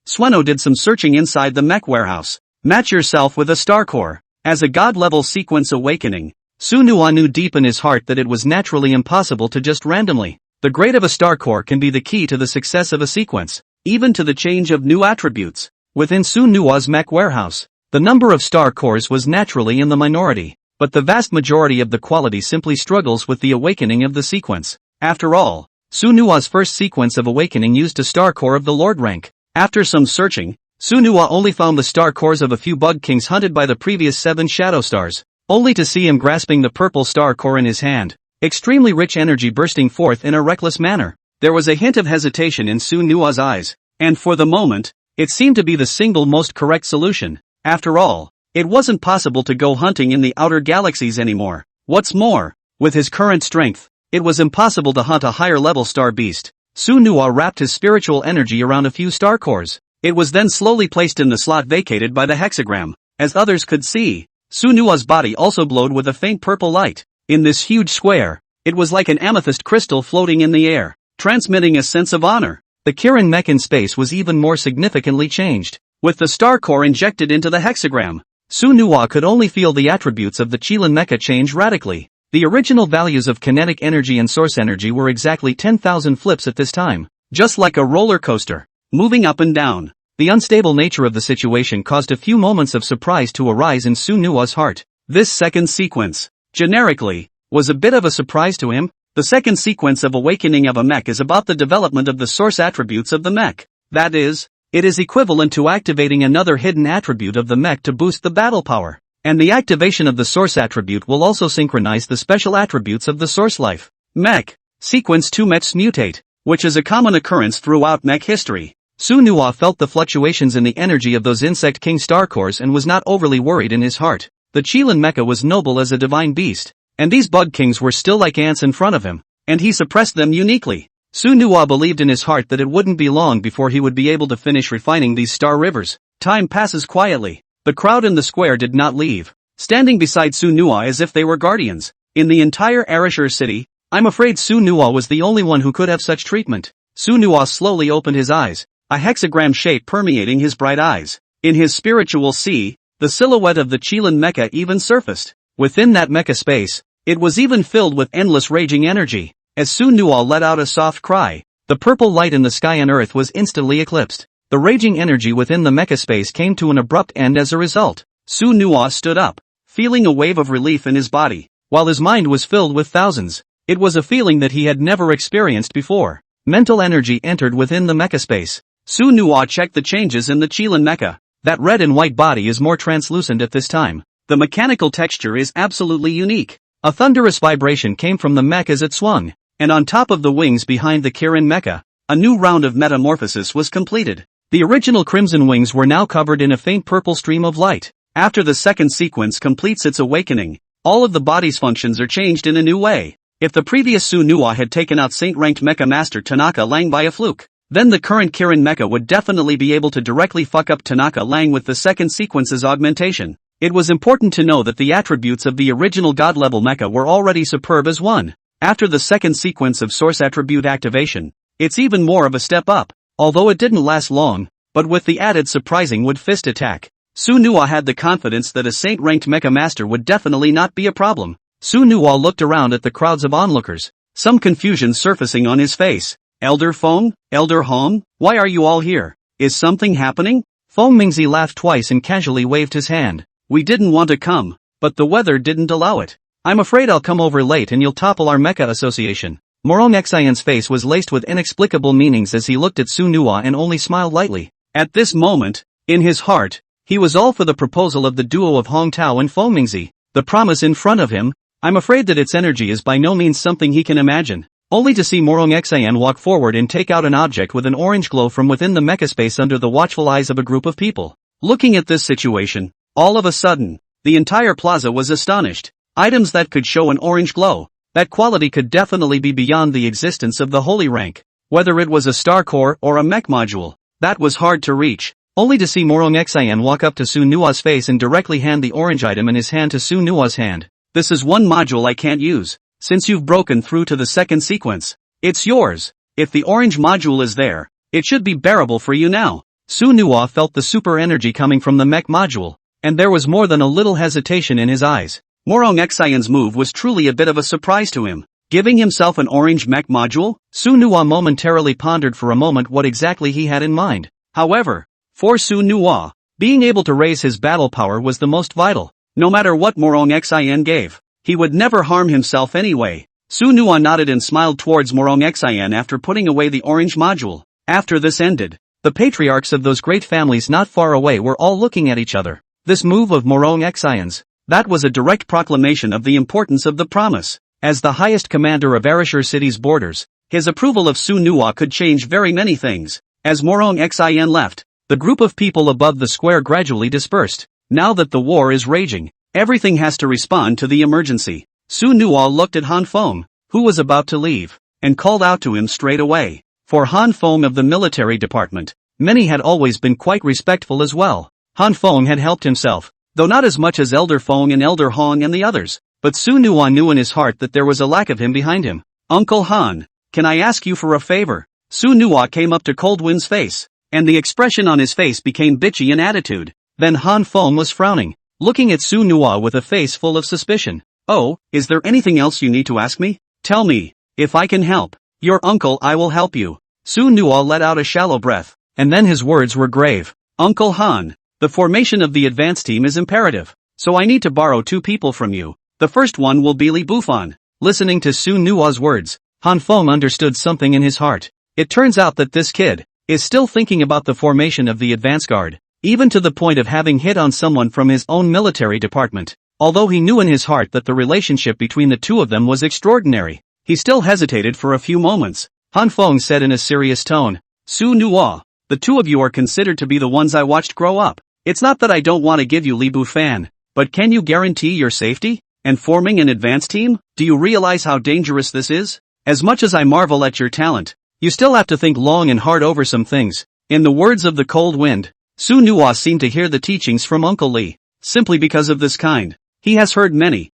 Sueno did some searching inside the mech warehouse. Match yourself with a star core. As a god-level sequence awakening, Su Nuwa knew deep in his heart that it was naturally impossible to just randomly. The grade of a star core can be the key to the success of a sequence, even to the change of new attributes. Within Su Nuwa's mech warehouse, the number of star cores was naturally in the minority, but the vast majority of the quality simply struggles with the awakening of the sequence. After all, Su Nuwa's first sequence of awakening used a star core of the Lord rank. After some searching, Su Nuwa only found the star cores of a few bug kings hunted by the previous 7 shadow stars, only to see him grasping the purple star core in his hand, extremely rich energy bursting forth in a reckless manner. There was a hint of hesitation in Su Nuwa's eyes, and for the moment, it seemed to be the single most correct solution. After all, it wasn't possible to go hunting in the outer galaxies anymore. What's more, with his current strength, it was impossible to hunt a higher level star beast. Su Nuwa wrapped his spiritual energy around a few star cores. It was then slowly placed in the slot vacated by the hexagram. As others could see, Su Nuwa's body also glowed with a faint purple light. In this huge square, it was like an amethyst crystal floating in the air, transmitting a sense of honor. The Kirin mech in space was even more significantly changed. With the star core injected into the hexagram, Su Nuwa could only feel the attributes of the Qilin mecha change radically. The original values of kinetic energy and source energy were exactly 10,000 flips at this time, just like a roller coaster, moving up and down. The unstable nature of the situation caused a few moments of surprise to arise in Su Nuwa's heart. This second sequence, generically, was a bit of a surprise to him. The second sequence of awakening of a mech is about the development of the source attributes of the mech. That is, it is equivalent to activating another hidden attribute of the mech to boost the battle power. And the activation of the source attribute will also synchronize the special attributes of the source life. Mech. Sequence 2 Mechs mutate, which is a common occurrence throughout mech history. Su Nuwa felt the fluctuations in the energy of those insect king star cores and was not overly worried in his heart. The Qilin mecha was noble as a divine beast, and these bug kings were still like ants in front of him, and he suppressed them uniquely. Su Nuwa believed in his heart that it wouldn't be long before he would be able to finish refining these star rivers. Time passes quietly. The crowd in the square did not leave, standing beside Su Nuwa as if they were guardians. In the entire Arashur city, I'm afraid Su Nuwa was the only one who could have such treatment. Su Nuwa slowly opened his eyes, a hexagram shape permeating his bright eyes. In his spiritual sea, the silhouette of the Qilin mecha even surfaced. Within that mecha space, it was even filled with endless raging energy. As Su Nuwa let out a soft cry, the purple light in the sky and earth was instantly eclipsed. The raging energy within the mecha space came to an abrupt end as a result. Su Nuwa stood up, feeling a wave of relief in his body, while his mind was filled with thousands. It was a feeling that he had never experienced before. Mental energy entered within the mecha space. Su Nuwa checked the changes in the Qilin mecha. That red and white body is more translucent at this time. The mechanical texture is absolutely unique. A thunderous vibration came from the mech as it swung, and on top of the wings behind the Kirin mecha, a new round of metamorphosis was completed. The original crimson wings were now covered in a faint purple stream of light. After the second sequence completes its awakening, all of the body's functions are changed in a new way. If the previous Su-Nuwa had taken out Saint-ranked Mecha Master Tanaka Lang by a fluke, then the current Kirin Mecha would definitely be able to directly fuck up Tanaka Lang with the second sequence's augmentation. It was important to know that the attributes of the original God-level mecha were already superb as one. After the second sequence of source attribute activation, it's even more of a step up, although it didn't last long, but with the added surprising wood fist attack, Su-Nuwa had the confidence that a Saint-ranked Mecha Master would definitely not be a problem. Su-Nuwa looked around at the crowds of onlookers, some confusion surfacing on his face. Elder Feng? Elder Hong? Why are you all here? Is something happening? Feng Mingzi laughed twice and casually waved his hand. We didn't want to come, but the weather didn't allow it. I'm afraid I'll come over late and you'll topple our Mecha association. Morong Xian's face was laced with inexplicable meanings as he looked at Su-Nuwa and only smiled lightly. At this moment, in his heart, he was all for the proposal of the duo of Hong Tao and Feng Mingzi. The promise in front of him, I'm afraid that its energy is by no means something he can imagine. Only to see Morong Xian walk forward and take out an object with an orange glow from within the mecha space under the watchful eyes of a group of people. Looking at this situation, all of a sudden, the entire plaza was astonished. Items that could show an orange glow, that quality could definitely be beyond the existence of the holy rank. Whether it was a star core or a mech module, that was hard to reach. Only to see Morong Xian walk up to Su-Nuwa's face and directly hand the orange item in his hand to Su-Nuwa's hand. This is one module I can't use, since you've broken through to the second sequence. It's yours. If the orange module is there, it should be bearable for you now. Su-Nuwa felt the super energy coming from the mech module, and there was more than a little hesitation in his eyes. Morong Xian's move was truly a bit of a surprise to him. Giving himself an orange mech module? Su-Nuwa momentarily pondered for a moment what exactly he had in mind. However, for Su-Nuwa, being able to raise his battle power was the most vital. No matter what Morong Xian gave, he would never harm himself anyway. Su-Nuwa nodded and smiled towards Morong Xian after putting away the orange module. After this ended, the patriarchs of those great families not far away were all looking at each other. This move of Morong Xian's, that was a direct proclamation of the importance of the promise. As the highest commander of Arashur City's borders, his approval of Su-Nuwa could change very many things. As Morong Xian left, the group of people above the square gradually dispersed. Now that the war is raging, everything has to respond to the emergency. Su-Nuwa looked at Han Feng, who was about to leave, and called out to him straight away. For Han Feng of the military department, many had always been quite respectful as well. Han Feng had helped himself, though not as much as Elder Feng and Elder Hong and the others, but Su-Nuwa knew in his heart that there was a lack of him behind him. Uncle Han, can I ask you for a favor? Su-Nuwa came up to Coldwind's face, and the expression on his face became bitchy in attitude. Then Han Feng was frowning, looking at Su-Nuwa with a face full of suspicion. Oh, is there anything else you need to ask me? Tell me, if I can help your uncle I will help you. Su-Nuwa let out a shallow breath, and then his words were grave. Uncle Han, the formation of the advance team is imperative, so I need to borrow 2 people from you. The first one will be Li Bufan. Listening to Su-Nuwa's words, Han Feng understood something in his heart. It turns out that this kid is still thinking about the formation of the advance guard, even to the point of having hit on someone from his own military department. Although he knew in his heart that the relationship between the two of them was extraordinary, he still hesitated for a few moments. Han Feng said in a serious tone, Su-Nuwa, the 2 of you are considered to be the ones I watched grow up. It's not that I don't want to give you Li Bufan, but can you guarantee your safety? And forming an advance team? Do you realize how dangerous this is? As much as I marvel at your talent, you still have to think long and hard over some things. In the words of the cold wind, Su-Nuwa seemed to hear the teachings from Uncle Li, simply because of this kind. He has heard many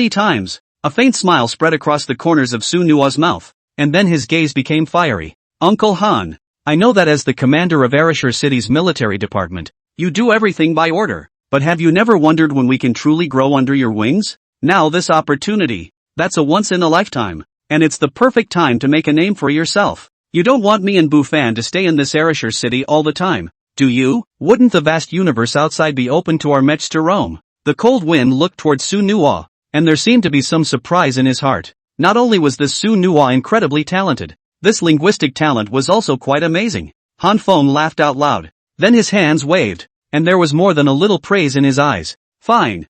times. A faint smile spread across the corners of Su-Nuwa's mouth, and then his gaze became fiery. Uncle Han, I know that as the commander of Arashur City's military department, you do everything by order, but have you never wondered when we can truly grow under your wings? Now this opportunity, that's a once in a lifetime, and it's the perfect time to make a name for yourself. You don't want me and Bufan to stay in this Arashur City all the time, do you? Wouldn't the vast universe outside be open to our mechs to roam? The cold wind looked toward Su-Nuwa, and there seemed to be some surprise in his heart. Not only was this Su-Nuwa incredibly talented, this linguistic talent was also quite amazing. Han Feng laughed out loud, then his hands waved, and there was more than a little praise in his eyes. Fine,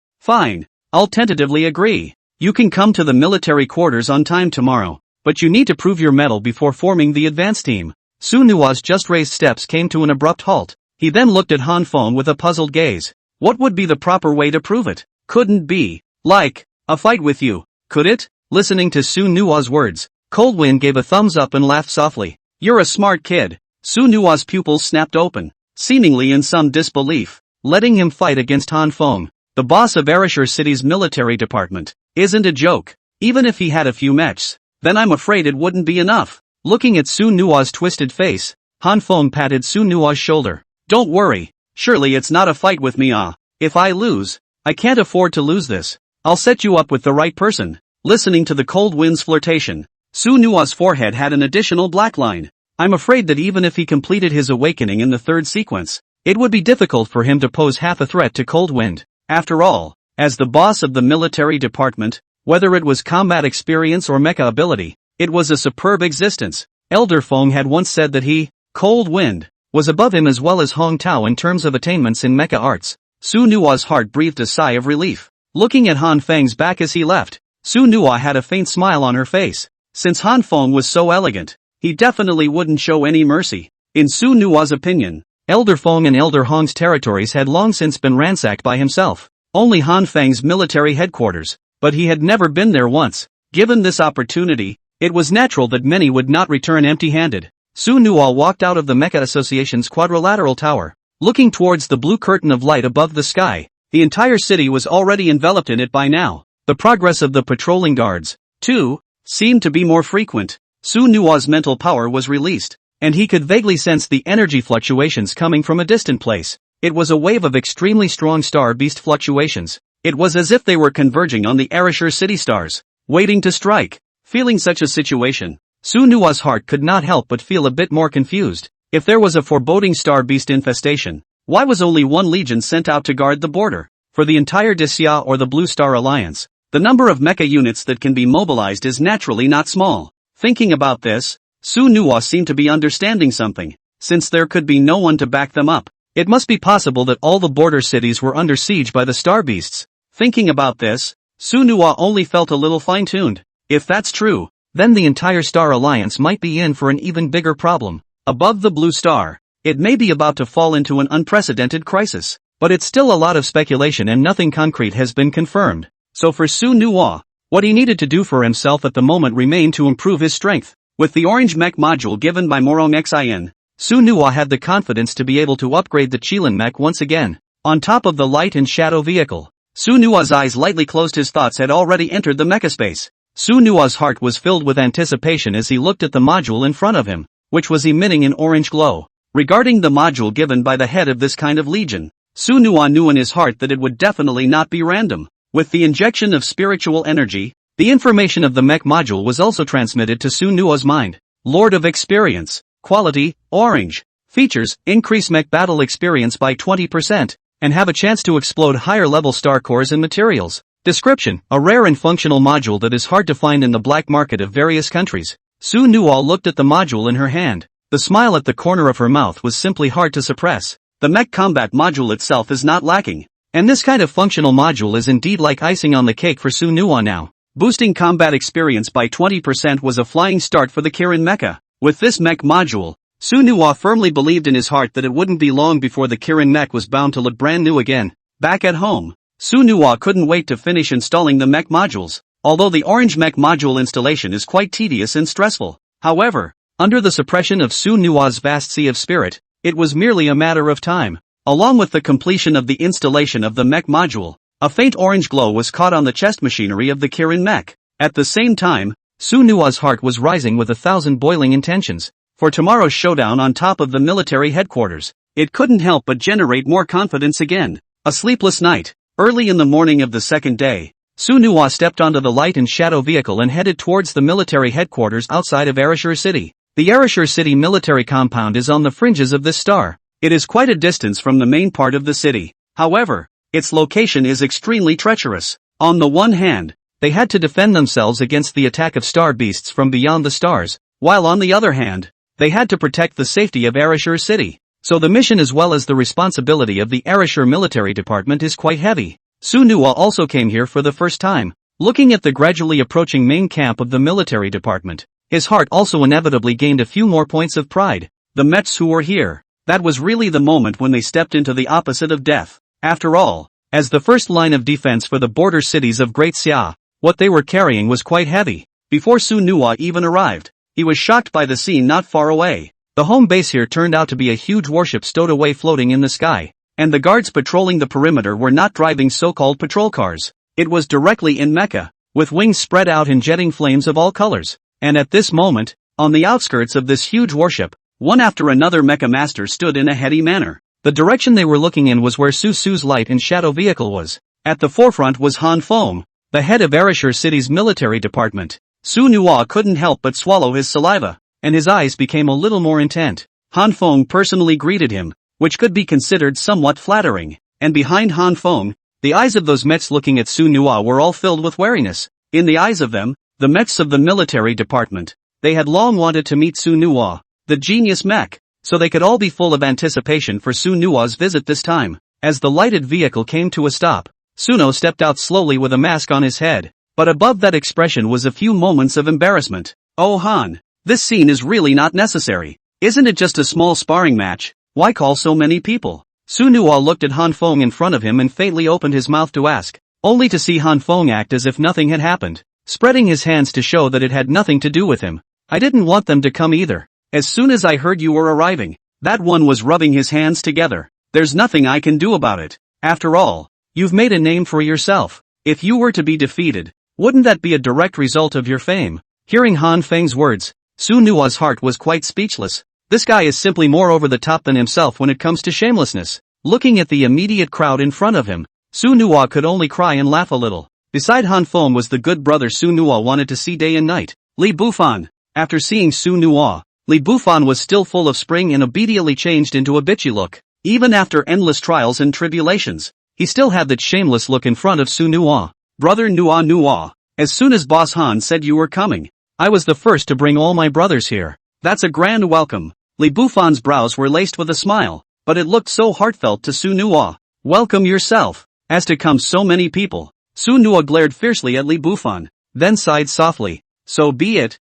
I'll tentatively agree. You can come to the military quarters on time tomorrow, but you need to prove your mettle before forming the advance team. Su Nua's just raised steps came to an abrupt halt. He then looked at Han Feng with a puzzled gaze. What would be the proper way to prove it? Couldn't be like a fight with you, could it? Listening to Su Nua's words, Cold Wind gave a thumbs up and laughed softly. You're a smart kid. Su Nua's pupils snapped open, seemingly in some disbelief. Letting him fight against Han Feng, the boss of Ereshur City's military department, isn't a joke. Even if he had a few mechs, then I'm afraid it wouldn't be enough. Looking at Su Nua's twisted face, Han Feng patted Su Nua's shoulder. Don't worry, surely it's not a fight with me. If I lose, I can't afford to lose this. I'll set you up with the right person. Listening to the Cold Wind's flirtation, Su Nua's forehead had an additional black line. I'm afraid that even if he completed his awakening in the third sequence, it would be difficult for him to pose half a threat to Cold Wind. After all, as the boss of the military department, whether it was combat experience or mecha ability, it was a superb existence. Elder Feng had once said that he, Cold Wind, was above him as well as Hong Tao in terms of attainments in mecha arts. Su Nua's heart breathed a sigh of relief. Looking at Han Feng's back as he left, Su Nua had a faint smile on her face. Since Han Feng was so elegant, he definitely wouldn't show any mercy. In Su Nua's opinion, Elder Feng and Elder Hong's territories had long since been ransacked by himself. Only Han Feng's military headquarters, but he had never been there once. Given this opportunity, it was natural that many would not return empty-handed. Su Nua walked out of the Mecha Association's quadrilateral tower, looking towards the blue curtain of light above the sky. The entire city was already enveloped in it by now. The progress of the patrolling guards, too, seemed to be more frequent. Su Nua's mental power was released, and he could vaguely sense the energy fluctuations coming from a distant place. It was a wave of extremely strong star beast fluctuations. It was as if they were converging on the Ereshur city stars, waiting to strike. Feeling such a situation, Su Nua's heart could not help but feel a bit more confused. If there was a foreboding star beast infestation, why was only one legion sent out to guard the border? For the entire Disya or the Blue Star Alliance, the number of mecha units that can be mobilized is naturally not small. Thinking about this, Su Nua seemed to be understanding something. Since there could be no one to back them up, it must be possible that all the border cities were under siege by the star beasts. Thinking about this, Su Nua only felt a little fine-tuned. If that's true, then the entire Star Alliance might be in for an even bigger problem. Above the Blue Star, it may be about to fall into an unprecedented crisis, but it's still a lot of speculation and nothing concrete has been confirmed. So for Su Nua, what he needed to do for himself at the moment remained to improve his strength. With the orange mech module given by Morong Xin, Su Nua had the confidence to be able to upgrade the Qilin mech once again. On top of the light and shadow vehicle, Su Nua's eyes lightly closed. His thoughts had already entered the mecha space. Su Nua's heart was filled with anticipation as he looked at the module in front of him, which was emitting an orange glow. Regarding the module given by the head of this kind of legion, Su Nua knew in his heart that it would definitely not be random. With the injection of spiritual energy, the information of the mech module was also transmitted to Su Nua's mind. Lord of Experience, Quality, Orange. Features, increase mech battle experience by 20%, and have a chance to explode higher level star cores and materials. Description, a rare and functional module that is hard to find in the black market of various countries. Su Nua looked at the module in her hand. The smile at the corner of her mouth was simply hard to suppress. The mech combat module itself is not lacking, and this kind of functional module is indeed like icing on the cake for Su Nua now. Boosting combat experience by 20% was a flying start for the Kirin Mecha. With this mech module, Su Nua firmly believed in his heart that it wouldn't be long before the Kirin mech was bound to look brand new again. Back at home, Su Nua couldn't wait to finish installing the mech modules. Although the orange mech module installation is quite tedious and stressful, however, under the suppression of Su Nua's vast sea of spirit, it was merely a matter of time. Along with the completion of the installation of the mech module, a faint orange glow was caught on the chest machinery of the Kirin mech. At the same time, Su Nua's heart was rising with 1,000 boiling intentions. For tomorrow's showdown on top of the military headquarters, it couldn't help but generate more confidence again. A sleepless night. Early in the morning of the second day, Su Nua stepped onto the light and shadow vehicle and headed towards the military headquarters outside of Ereshur City. The Ereshur City military compound is on the fringes of this star. It is quite a distance from the main part of the city. However, its location is extremely treacherous. On the one hand, they had to defend themselves against the attack of star beasts from beyond the stars, while on the other hand, they had to protect the safety of Ereshur City. So the mission as well as the responsibility of the Ereshur military department is quite heavy. Su Nua also came here for the first time. Looking at the gradually approaching main camp of the military department, his heart also inevitably gained a few more points of pride. The mechs who were here. That was really the moment when they stepped into the opposite of death. After all, as the first line of defense for the border cities of Great Xia, what they were carrying was quite heavy. Before Su Nuwa even arrived, he was shocked by the scene not far away. The home base here turned out to be a huge warship stowed away floating in the sky, and the guards patrolling the perimeter were not driving so-called patrol cars. It was directly in Mecha, with wings spread out in jetting flames of all colors. And at this moment, on the outskirts of this huge warship, one after another mecha master stood in a heady manner. The direction they were looking in was where Su Su's light and shadow vehicle was. At the forefront was Han Feng, the head of Ereshur City's military department. Su Nuwa couldn't help but swallow his saliva, and his eyes became a little more intent. Han Feng personally greeted him, which could be considered somewhat flattering, and behind Han Feng, the eyes of those mechs looking at Su Nuwa were all filled with wariness. In the eyes of them, the mechs of the military department, they had long wanted to meet Su Nuwa, the genius mech, so they could all be full of anticipation for Su Nuwa's visit this time. As the lighted vehicle came to a stop, Suno stepped out slowly with a mask on his head, but above that expression was a few moments of embarrassment. Oh Han, this scene is really not necessary. Isn't it just a small sparring match? Why call so many people? Su Nuwa looked at Han Feng in front of him and faintly opened his mouth to ask, only to see Han Feng act as if nothing had happened, spreading his hands to show that it had nothing to do with him. I didn't want them to come either. As soon as I heard you were arriving, that one was rubbing his hands together. There's nothing I can do about it. After all, you've made a name for yourself. If you were to be defeated, wouldn't that be a direct result of your fame? Hearing Han Feng's words, Su Nuwa's heart was quite speechless. This guy is simply more over the top than himself when it comes to shamelessness. Looking at the immediate crowd in front of him, Su Nuwa could only cry and laugh a little. Beside Han Feng was the good brother Su Nuwa wanted to see day and night, Li Bufan. After seeing Su Nuwa, Li Bufan was still full of spring and obediently changed into a bitchy look. Even after endless trials and tribulations, he still had that shameless look in front of Su Nuwa. Brother Nuwa, as soon as Boss Han said you were coming, I was the first to bring all my brothers here. That's a grand welcome. Li Bufan's brows were laced with a smile, but it looked so heartfelt to Su Nuwa. Welcome yourself. As to come so many people. Su Nuwa glared fiercely at Li Bufan, then sighed softly. So be it.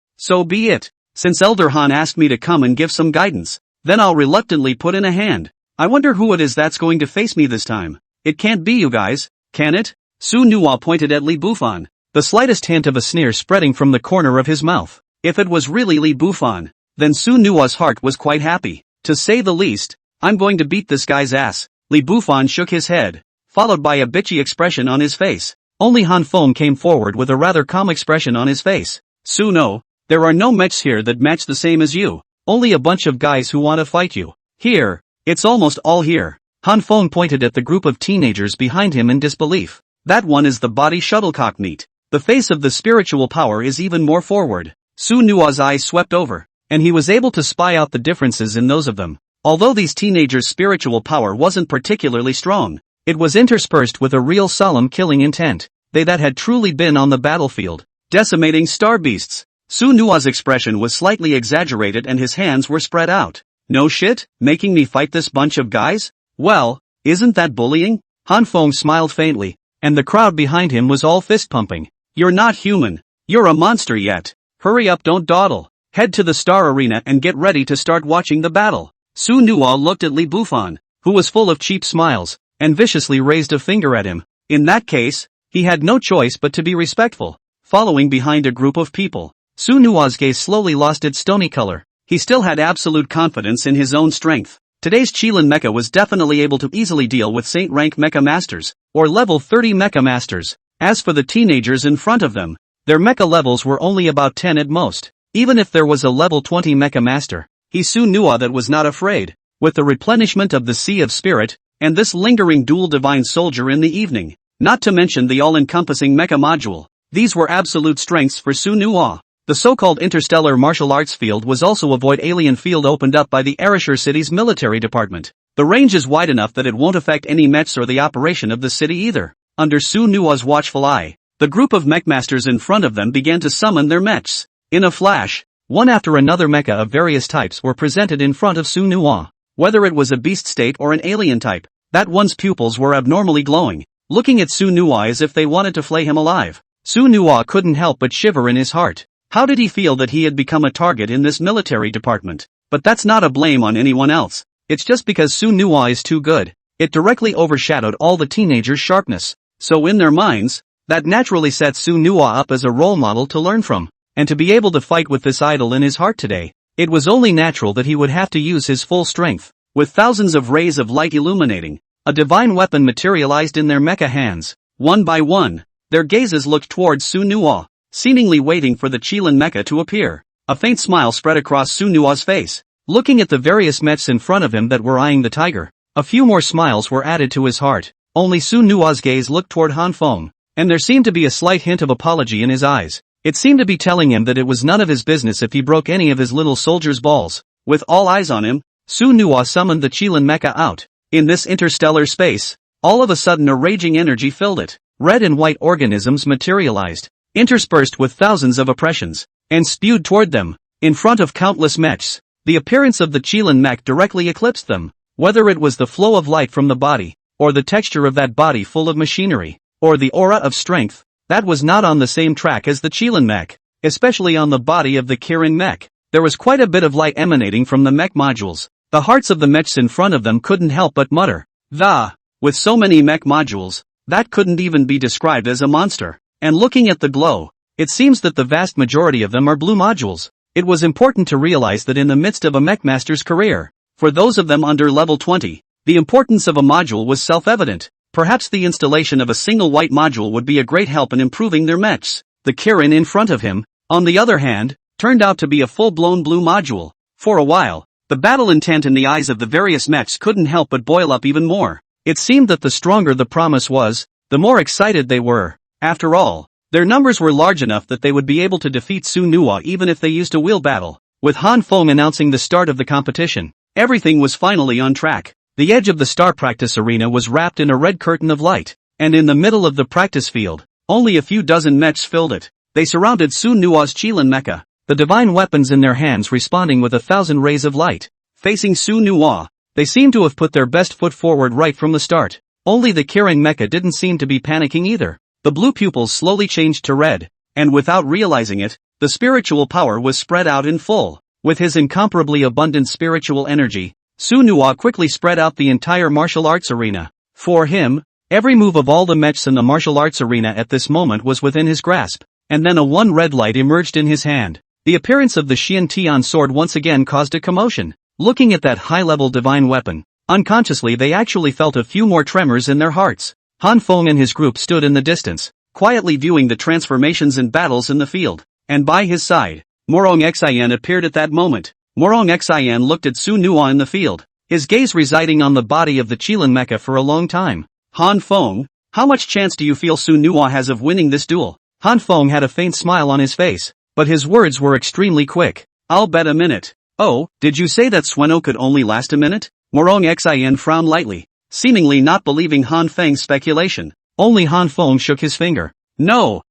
Since Elder Han asked me to come and give some guidance, then I'll reluctantly put in a hand. I wonder who it is that's going to face me this time. It can't be you guys, can it? Su Nuwa pointed at Li Bufan, the slightest hint of a sneer spreading from the corner of his mouth. If it was really Li Bufan, then Su Nuwa's heart was quite happy. To say the least, I'm going to beat this guy's ass. Li Bufan shook his head, followed by a bitchy expression on his face. Only Han Feng came forward with a rather calm expression on his face. Suno, there are no mechs here that match the same as you. Only a bunch of guys who want to fight you. Here, it's almost all here. Han Feng pointed at the group of teenagers behind him in disbelief. That one is the body shuttlecock meat. The face of the spiritual power is even more forward. Su Nuwa's eyes swept over, and he was able to spy out the differences in those of them. Although these teenagers' spiritual power wasn't particularly strong, it was interspersed with a real solemn killing intent. They that had truly been on the battlefield, decimating star beasts. Su Nuwa's expression was slightly exaggerated and his hands were spread out. No shit, making me fight this bunch of guys? Well, isn't that bullying? Han Feng smiled faintly, and the crowd behind him was all fist pumping. You're not human. You're a monster yet. Hurry up, don't dawdle. Head to the star arena and get ready to start watching the battle. Su Nuwa looked at Li Bufan, who was full of cheap smiles, and viciously raised a finger at him. In that case, he had no choice but to be respectful. Following behind a group of people, Su Nuwa's gaze slowly lost its stony color. He still had absolute confidence in his own strength. Today's Qilin Mecha was definitely able to easily deal with Saint rank Mecha Masters, or level 30 Mecha Masters. As for the teenagers in front of them, their Mecha levels were only about 10 at most. Even if there was a level 20 Mecha Master, he soon knew that was not afraid. With the replenishment of the Sea of Spirit, and this lingering dual divine soldier in the evening, not to mention the all-encompassing Mecha module, these were absolute strengths for Su Nuwa. The so-called interstellar martial arts field was also a void alien field opened up by the Ereshur city's military department. The range is wide enough that it won't affect any mechs or the operation of the city either. Under Su Nuwa's watchful eye, the group of mech masters in front of them began to summon their mechs. In a flash, one after another mecha of various types were presented in front of Su Nuwa. Whether it was a beast state or an alien type, that one's pupils were abnormally glowing, looking at Su Nuwa as if they wanted to flay him alive. Su Nuwa couldn't help but shiver in his heart. How did he feel that he had become a target in this military department? But that's not a blame on anyone else. It's just because Su Nuwa is too good. It directly overshadowed all the teenagers' sharpness. So in their minds, that naturally set Su Nuwa up as a role model to learn from. And to be able to fight with this idol in his heart today, it was only natural that he would have to use his full strength. With thousands of rays of light illuminating, a divine weapon materialized in their mecha hands. One by one, their gazes looked towards Su Nuwa, seemingly waiting for the Qilin mecha to appear. A faint smile spread across Su Nuwa's face. Looking at the various mechs in front of him that were eyeing the tiger, a few more smiles were added to his heart. Only Su Nuwa's gaze looked toward Han Feng, and there seemed to be a slight hint of apology in his eyes. It seemed to be telling him that it was none of his business if he broke any of his little soldier's balls. With all eyes on him, Su Nuwa summoned the Qilin mecha out. In this interstellar space, all of a sudden a raging energy filled it. Red and white organisms materialized, interspersed with thousands of oppressions, and spewed toward them. In front of countless mechs, the appearance of the Qilin mech directly eclipsed them. Whether it was the flow of light from the body, or the texture of that body full of machinery, or the aura of strength, that was not on the same track as the Qilin mech, especially on the body of the Kirin mech. There was quite a bit of light emanating from the mech modules. The hearts of the mechs in front of them couldn't help but mutter, with so many mech modules, that couldn't even be described as a monster. And looking at the glow, it seems that the vast majority of them are blue modules. It was important to realize that in the midst of a mech master's career, for those of them under level 20, the importance of a module was self-evident. Perhaps the installation of a single white module would be a great help in improving their mechs. The Kirin in front of him, on the other hand, turned out to be a full-blown blue module. For a while, the battle intent in the eyes of the various mechs couldn't help but boil up even more. It seemed that the stronger the promise was, the more excited they were. After all, their numbers were large enough that they would be able to defeat Su Nuwa even if they used a wheel battle. With Han Feng announcing the start of the competition, everything was finally on track. The edge of the star practice arena was wrapped in a red curtain of light, and in the middle of the practice field, only a few dozen mechs filled it. They surrounded Su Nuwa's Qilin mecha, the divine weapons in their hands responding with 1,000 rays of light. Facing Su Nuwa, they seemed to have put their best foot forward right from the start. Only the Kirin mecha didn't seem to be panicking either. The blue pupils slowly changed to red, and without realizing it, the spiritual power was spread out in full. With his incomparably abundant spiritual energy, Su Nuwa quickly spread out the entire martial arts arena. For him, every move of all the mechs in the martial arts arena at this moment was within his grasp, and then a one red light emerged in his hand. The appearance of the Xian Tian sword once again caused a commotion. Looking at that high-level divine weapon, unconsciously they actually felt a few more tremors in their hearts. Han Feng and his group stood in the distance, quietly viewing the transformations and battles in the field, and by his side, Morong Xian appeared at that moment. Morong Xian looked at Su Nuwa in the field, his gaze residing on the body of the Qilin mecha for a long time. Han Feng, how much chance do you feel Su Nuwa has of winning this duel? Han Feng had a faint smile on his face, but his words were extremely quick. I'll bet a minute. Oh, did you say that Sueno could only last a minute? Morong Xian frowned lightly, seemingly not believing Han Feng's speculation. Only Han Feng shook his finger. No,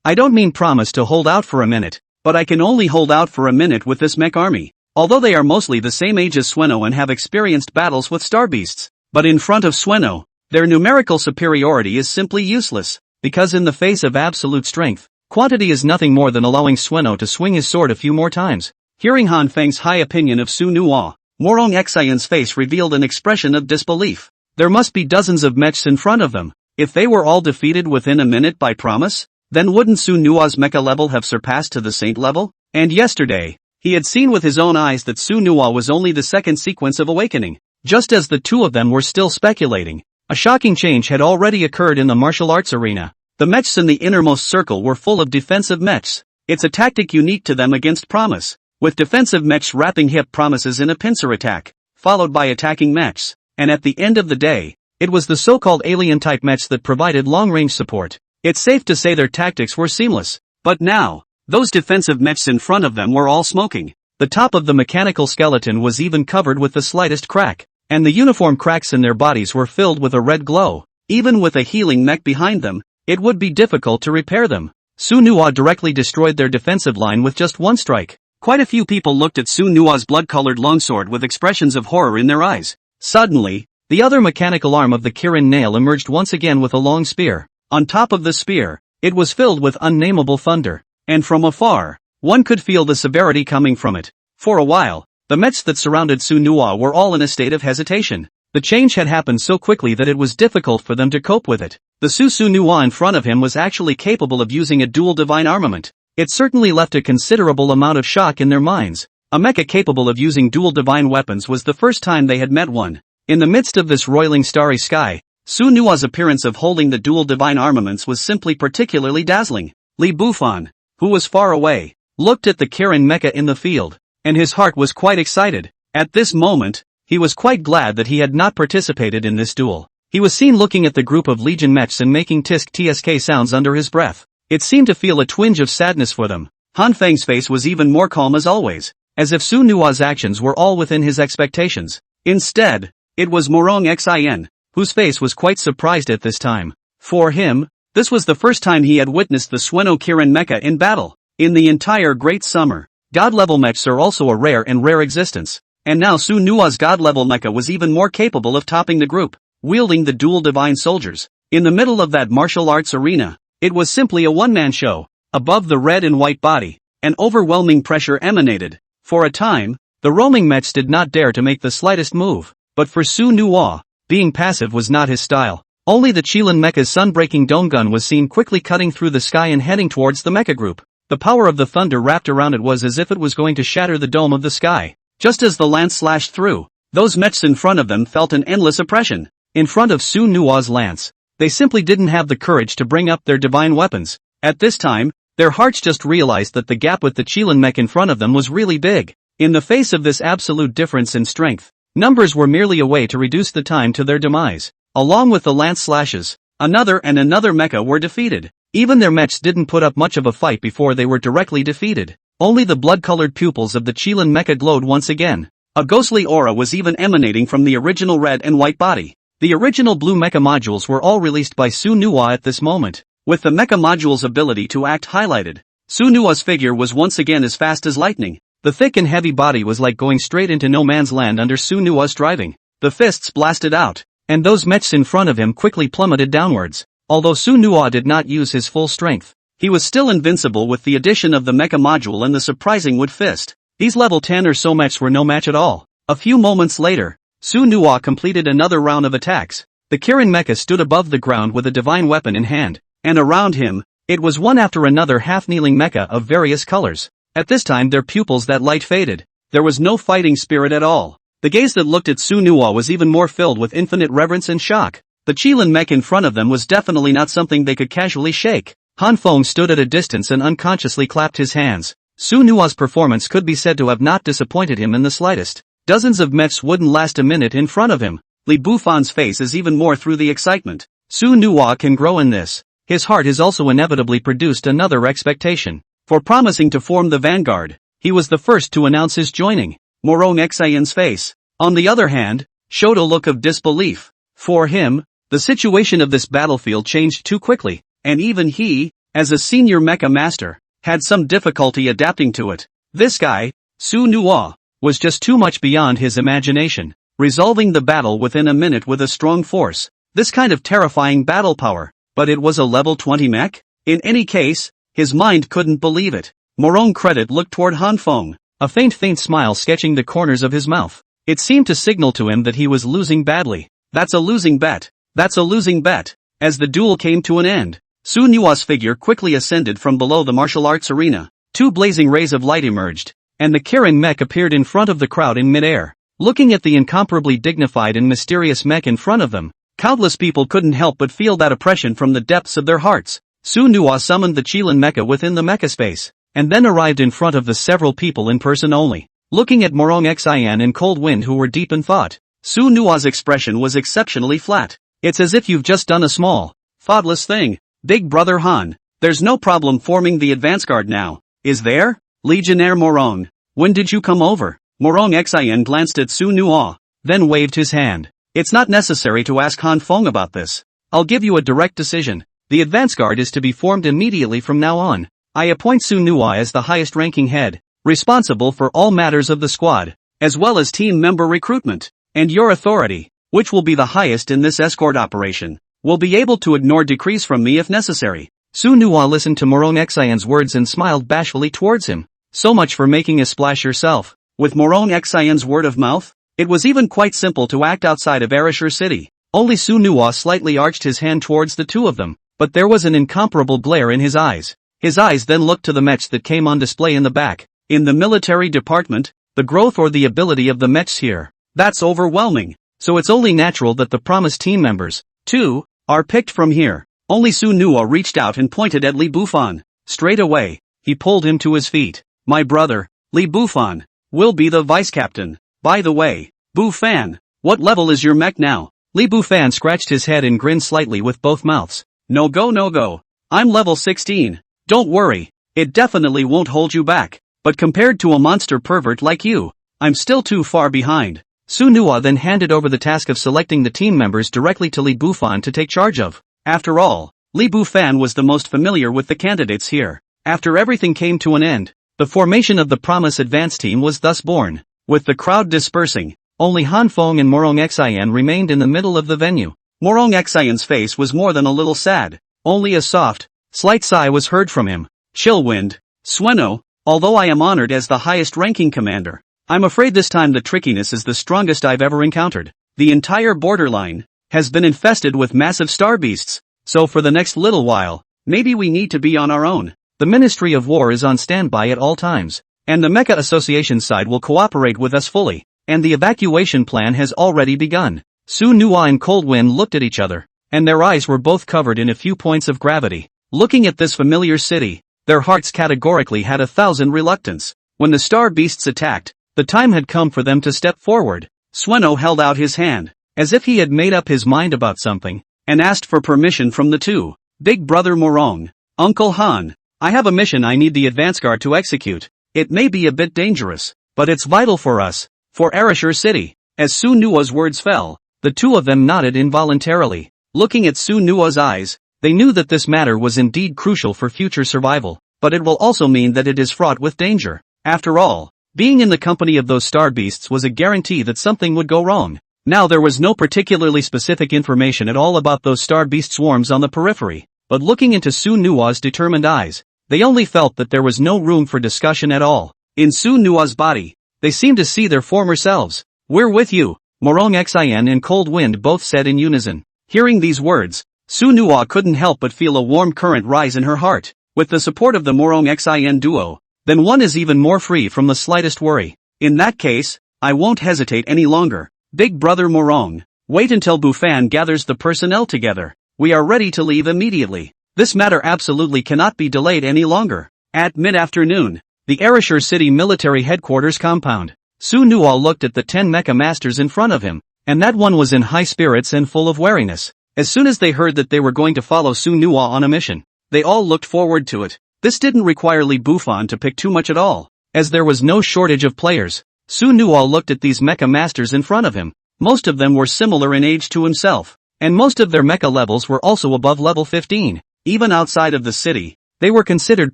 I don't mean promise to hold out for a minute, but I can only hold out for a minute with this mech army. Although they are mostly the same age as Sueno and have experienced battles with star beasts, but in front of Sueno, their numerical superiority is simply useless, because in the face of absolute strength, quantity is nothing more than allowing Sueno to swing his sword a few more times. Hearing Han Feng's high opinion of Su Nuwa, Morong Xian's face revealed an expression of disbelief. There must be dozens of mechs in front of them. If they were all defeated within a minute by promise, then wouldn't Su Nuwa's mecha level have surpassed to the saint level? And yesterday, he had seen with his own eyes that Su Nuwa was only the second sequence of awakening. Just as the two of them were still speculating, a shocking change had already occurred in the martial arts arena. The mechs in the innermost circle were full of defensive mechs. It's a tactic unique to them against promise, with defensive mechs wrapping hip promises in a pincer attack, followed by attacking mechs. And at the end of the day, it was the so-called alien-type mechs that provided long-range support. It's safe to say their tactics were seamless. But now, those defensive mechs in front of them were all smoking. The top of the mechanical skeleton was even covered with the slightest crack, and the uniform cracks in their bodies were filled with a red glow. Even with a healing mech behind them, it would be difficult to repair them. Su Nuwa directly destroyed their defensive line with just one strike. Quite a few people looked at Su Nuwa's blood-colored longsword with expressions of horror in their eyes. Suddenly, the other mechanical arm of the Kirin nail emerged once again with a long spear. On top of the spear, it was filled with unnameable thunder. and from afar, one could feel the severity coming from it. For a while, the mechs that surrounded Sunhwa were all in a state of hesitation. The change had happened so quickly that it was difficult for them to cope with it. The Sunhwa in front of him was actually capable of using a dual divine armament. It certainly left a considerable amount of shock in their minds. A mecha capable of using dual divine weapons was the first time they had met one. In the midst of this roiling starry sky, Sunhwa's appearance of holding the dual divine armaments was simply particularly dazzling. Li Bufan, who was far away, looked at the Kirin mecha in the field, and his heart was quite excited. At this moment, he was quite glad that he had not participated in this duel. He was seen looking at the group of Legion mechs and making tsk sounds under his breath. It seemed to feel a twinge of sadness for them. Han Feng's face was even more calm as always, as if Sunhwa's actions were all within his expectations. Instead, it was Morong Xin, whose face was quite surprised at this time. For him, this was the first time he had witnessed the Sueno Kirin mecha in battle. In the entire Great Summer, God-level mechs are also a rare existence. And now Sunhwa's God-level mecha was even more capable of topping the group, wielding the dual divine soldiers. In the middle of that martial arts arena, it was simply a one-man show. Above the red and white body, an overwhelming pressure emanated. For a time, the roaming mechs did not dare to make the slightest move. But for Sunhwa, being passive was not his style. Only the Qilin mecha's sun-breaking dome gun was seen quickly cutting through the sky and heading towards the mecha group. The power of the thunder wrapped around it was as if it was going to shatter the dome of the sky. Just as the lance slashed through, those mechs in front of them felt an endless oppression. In front of Sunhwa's lance, they simply didn't have the courage to bring up their divine weapons. At this time, their hearts just realized that the gap with the Qilin mech in front of them was really big. In the face of this absolute difference in strength, numbers were merely a way to reduce the time to their demise. Along with the lance slashes, another and another mecha were defeated. Even their mechs didn't put up much of a fight before they were directly defeated. Only the blood-colored pupils of the Qilin mecha glowed once again. A ghostly aura was even emanating from the original red and white body. The original blue mecha modules were all released by Sunhwa at this moment. With the mecha module's ability to act highlighted, Sunhwa's figure was once again as fast as lightning. The thick and heavy body was like going straight into no man's land under Sunhwa's driving. The fists blasted out, and those mechs in front of him quickly plummeted downwards. Although Sunhwa did not use his full strength, he was still invincible with the addition of the mecha module and the surprising wood fist. These level 10 or so mechs were no match at all. A few moments later, Sunhwa completed another round of attacks. The Kirin mecha stood above the ground with a divine weapon in hand, and around him, it was one after another half-kneeling mecha of various colors. At this time their pupils that light faded. There was no fighting spirit at all. The gaze that looked at Sunhwa was even more filled with infinite reverence and shock. The Qilin mech in front of them was definitely not something they could casually shake. Han Feng stood at a distance and unconsciously clapped his hands. Sunhwa's performance could be said to have not disappointed him in the slightest. Dozens of mechs wouldn't last a minute in front of him. Li Bufan's face is even more through the excitement. Sunhwa can grow in this. His heart has also inevitably produced another expectation. For promising to form the vanguard, he was the first to announce his joining. Morong Xian's face, on the other hand, showed a look of disbelief. For him, the situation of this battlefield changed too quickly, and even he, as a senior mecha master, had some difficulty adapting to it. This guy, Sunhwa, was just too much beyond his imagination, resolving the battle within a minute with a strong force. This kind of terrifying battle power, but it was a level 20 mech? In any case, his mind couldn't believe it. Morong Credit looked toward Han Feng, a faint smile sketching the corners of his mouth. It seemed to signal to him that he was losing badly. That's a losing bet. That's a losing bet. As the duel came to an end, Sunhwa's figure quickly ascended from below the martial arts arena. Two blazing rays of light emerged, and the Kirin mech appeared in front of the crowd in midair. Looking at the incomparably dignified and mysterious mech in front of them, countless people couldn't help but feel that oppression from the depths of their hearts. Sunhwa summoned the Qilin mecha within the mecha space, and then arrived in front of the several people in person only. Looking at Morong Xian and Cold Wind who were deep in thought, Sunhwa's expression was exceptionally flat. It's as if you've just done a small, thoughtless thing, Big Brother Han. There's no problem forming the advance guard now, is there? Legionnaire Morong, when did you come over? Morong Xian glanced at Sunhwa, then waved his hand. It's not necessary to ask Han Feng about this. I'll give you a direct decision. The advance guard is to be formed immediately from now on. I appoint Sunhwa as the highest-ranking head, responsible for all matters of the squad, as well as team member recruitment. And your authority, which will be the highest in this escort operation, will be able to ignore decrees from me if necessary. Su Nuwa listened to Morong Xian's words and smiled bashfully towards him. So much for making a splash yourself. With Morong Xian's word of mouth, it was even quite simple to act outside of Ereshur City. Only Su Nuwa slightly arched his hand towards the two of them, but there was an incomparable glare in his eyes. His eyes then looked to the mechs that came on display in the back. In the military department, the growth or the ability of the mechs here, that's overwhelming. So it's only natural that the promised team members, too, are picked from here. Only Su Nuwa reached out and pointed at Li Bufan. Straight away, he pulled him to his feet. My brother, Li Bufan, will be the vice-captain. By the way, Bufan, what level is your mech now? Li Bufan scratched his head and grinned slightly with both mouths. No go. I'm level 16. Don't worry, it definitely won't hold you back. But compared to a monster pervert like you, I'm still too far behind. Su Nuwa then handed over the task of selecting the team members directly to Li Bufan to take charge of. After all, Li Bufan was the most familiar with the candidates here. After everything came to an end, the formation of the Promise Advance team was thus born. With the crowd dispersing, only Han Feng and Morong Xian remained in the middle of the venue. Morong Xian's face was more than a little sad. Only a soft, slight sigh was heard from him. Chillwind, Sueno, although I am honored as the highest ranking commander, I'm afraid this time the trickiness is the strongest I've ever encountered. The entire borderline has been infested with massive star beasts, so for the next little while, maybe we need to be on our own. The Ministry of War is on standby at all times, and the Mecha Association side will cooperate with us fully, and the evacuation plan has already begun. Su Nuwa and Coldwind looked at each other, and their eyes were both covered in a few points of gravity. Looking at this familiar city, their hearts categorically had 1,000 reluctance. When the star beasts attacked, the time had come for them to step forward. Sueno held out his hand, as if he had made up his mind about something, and asked for permission from the two. Big Brother Morong, Uncle Han, I have a mission I need the advance guard to execute. It may be a bit dangerous, but it's vital for us, for Ereshur City. As Su Nuwa's words fell, the two of them nodded involuntarily. Looking at Su Nuwa's eyes, they knew that this matter was indeed crucial for future survival, but it will also mean that it is fraught with danger. After all, being in the company of those star beasts was a guarantee that something would go wrong. Now there was no particularly specific information at all about those star beast swarms on the periphery, but looking into Su Nuwa's determined eyes, they only felt that there was no room for discussion at all. In Su Nuwa's body, they seemed to see their former selves. We're with you, Morong Xian and Coldwind both said in unison. Hearing these words, Su Nuwa couldn't help but feel a warm current rise in her heart. With the support of the Morong Xian duo, then one is even more free from the slightest worry. In that case, I won't hesitate any longer. Big Brother Morong, wait until Bufan gathers the personnel together. We are ready to leave immediately. This matter absolutely cannot be delayed any longer. At mid-afternoon, the Ereshur City military headquarters compound. Su Nuwa looked at the 10 mecha masters in front of him, and that one was in high spirits and full of wariness. As soon as they heard that they were going to follow Su Nuwa on a mission, they all looked forward to it. This didn't require Li Bufan to pick too much at all, as there was no shortage of players. Su Nuwa looked at these mecha masters in front of him. Most of them were similar in age to himself, and most of their mecha levels were also above level 15. Even outside of the city, they were considered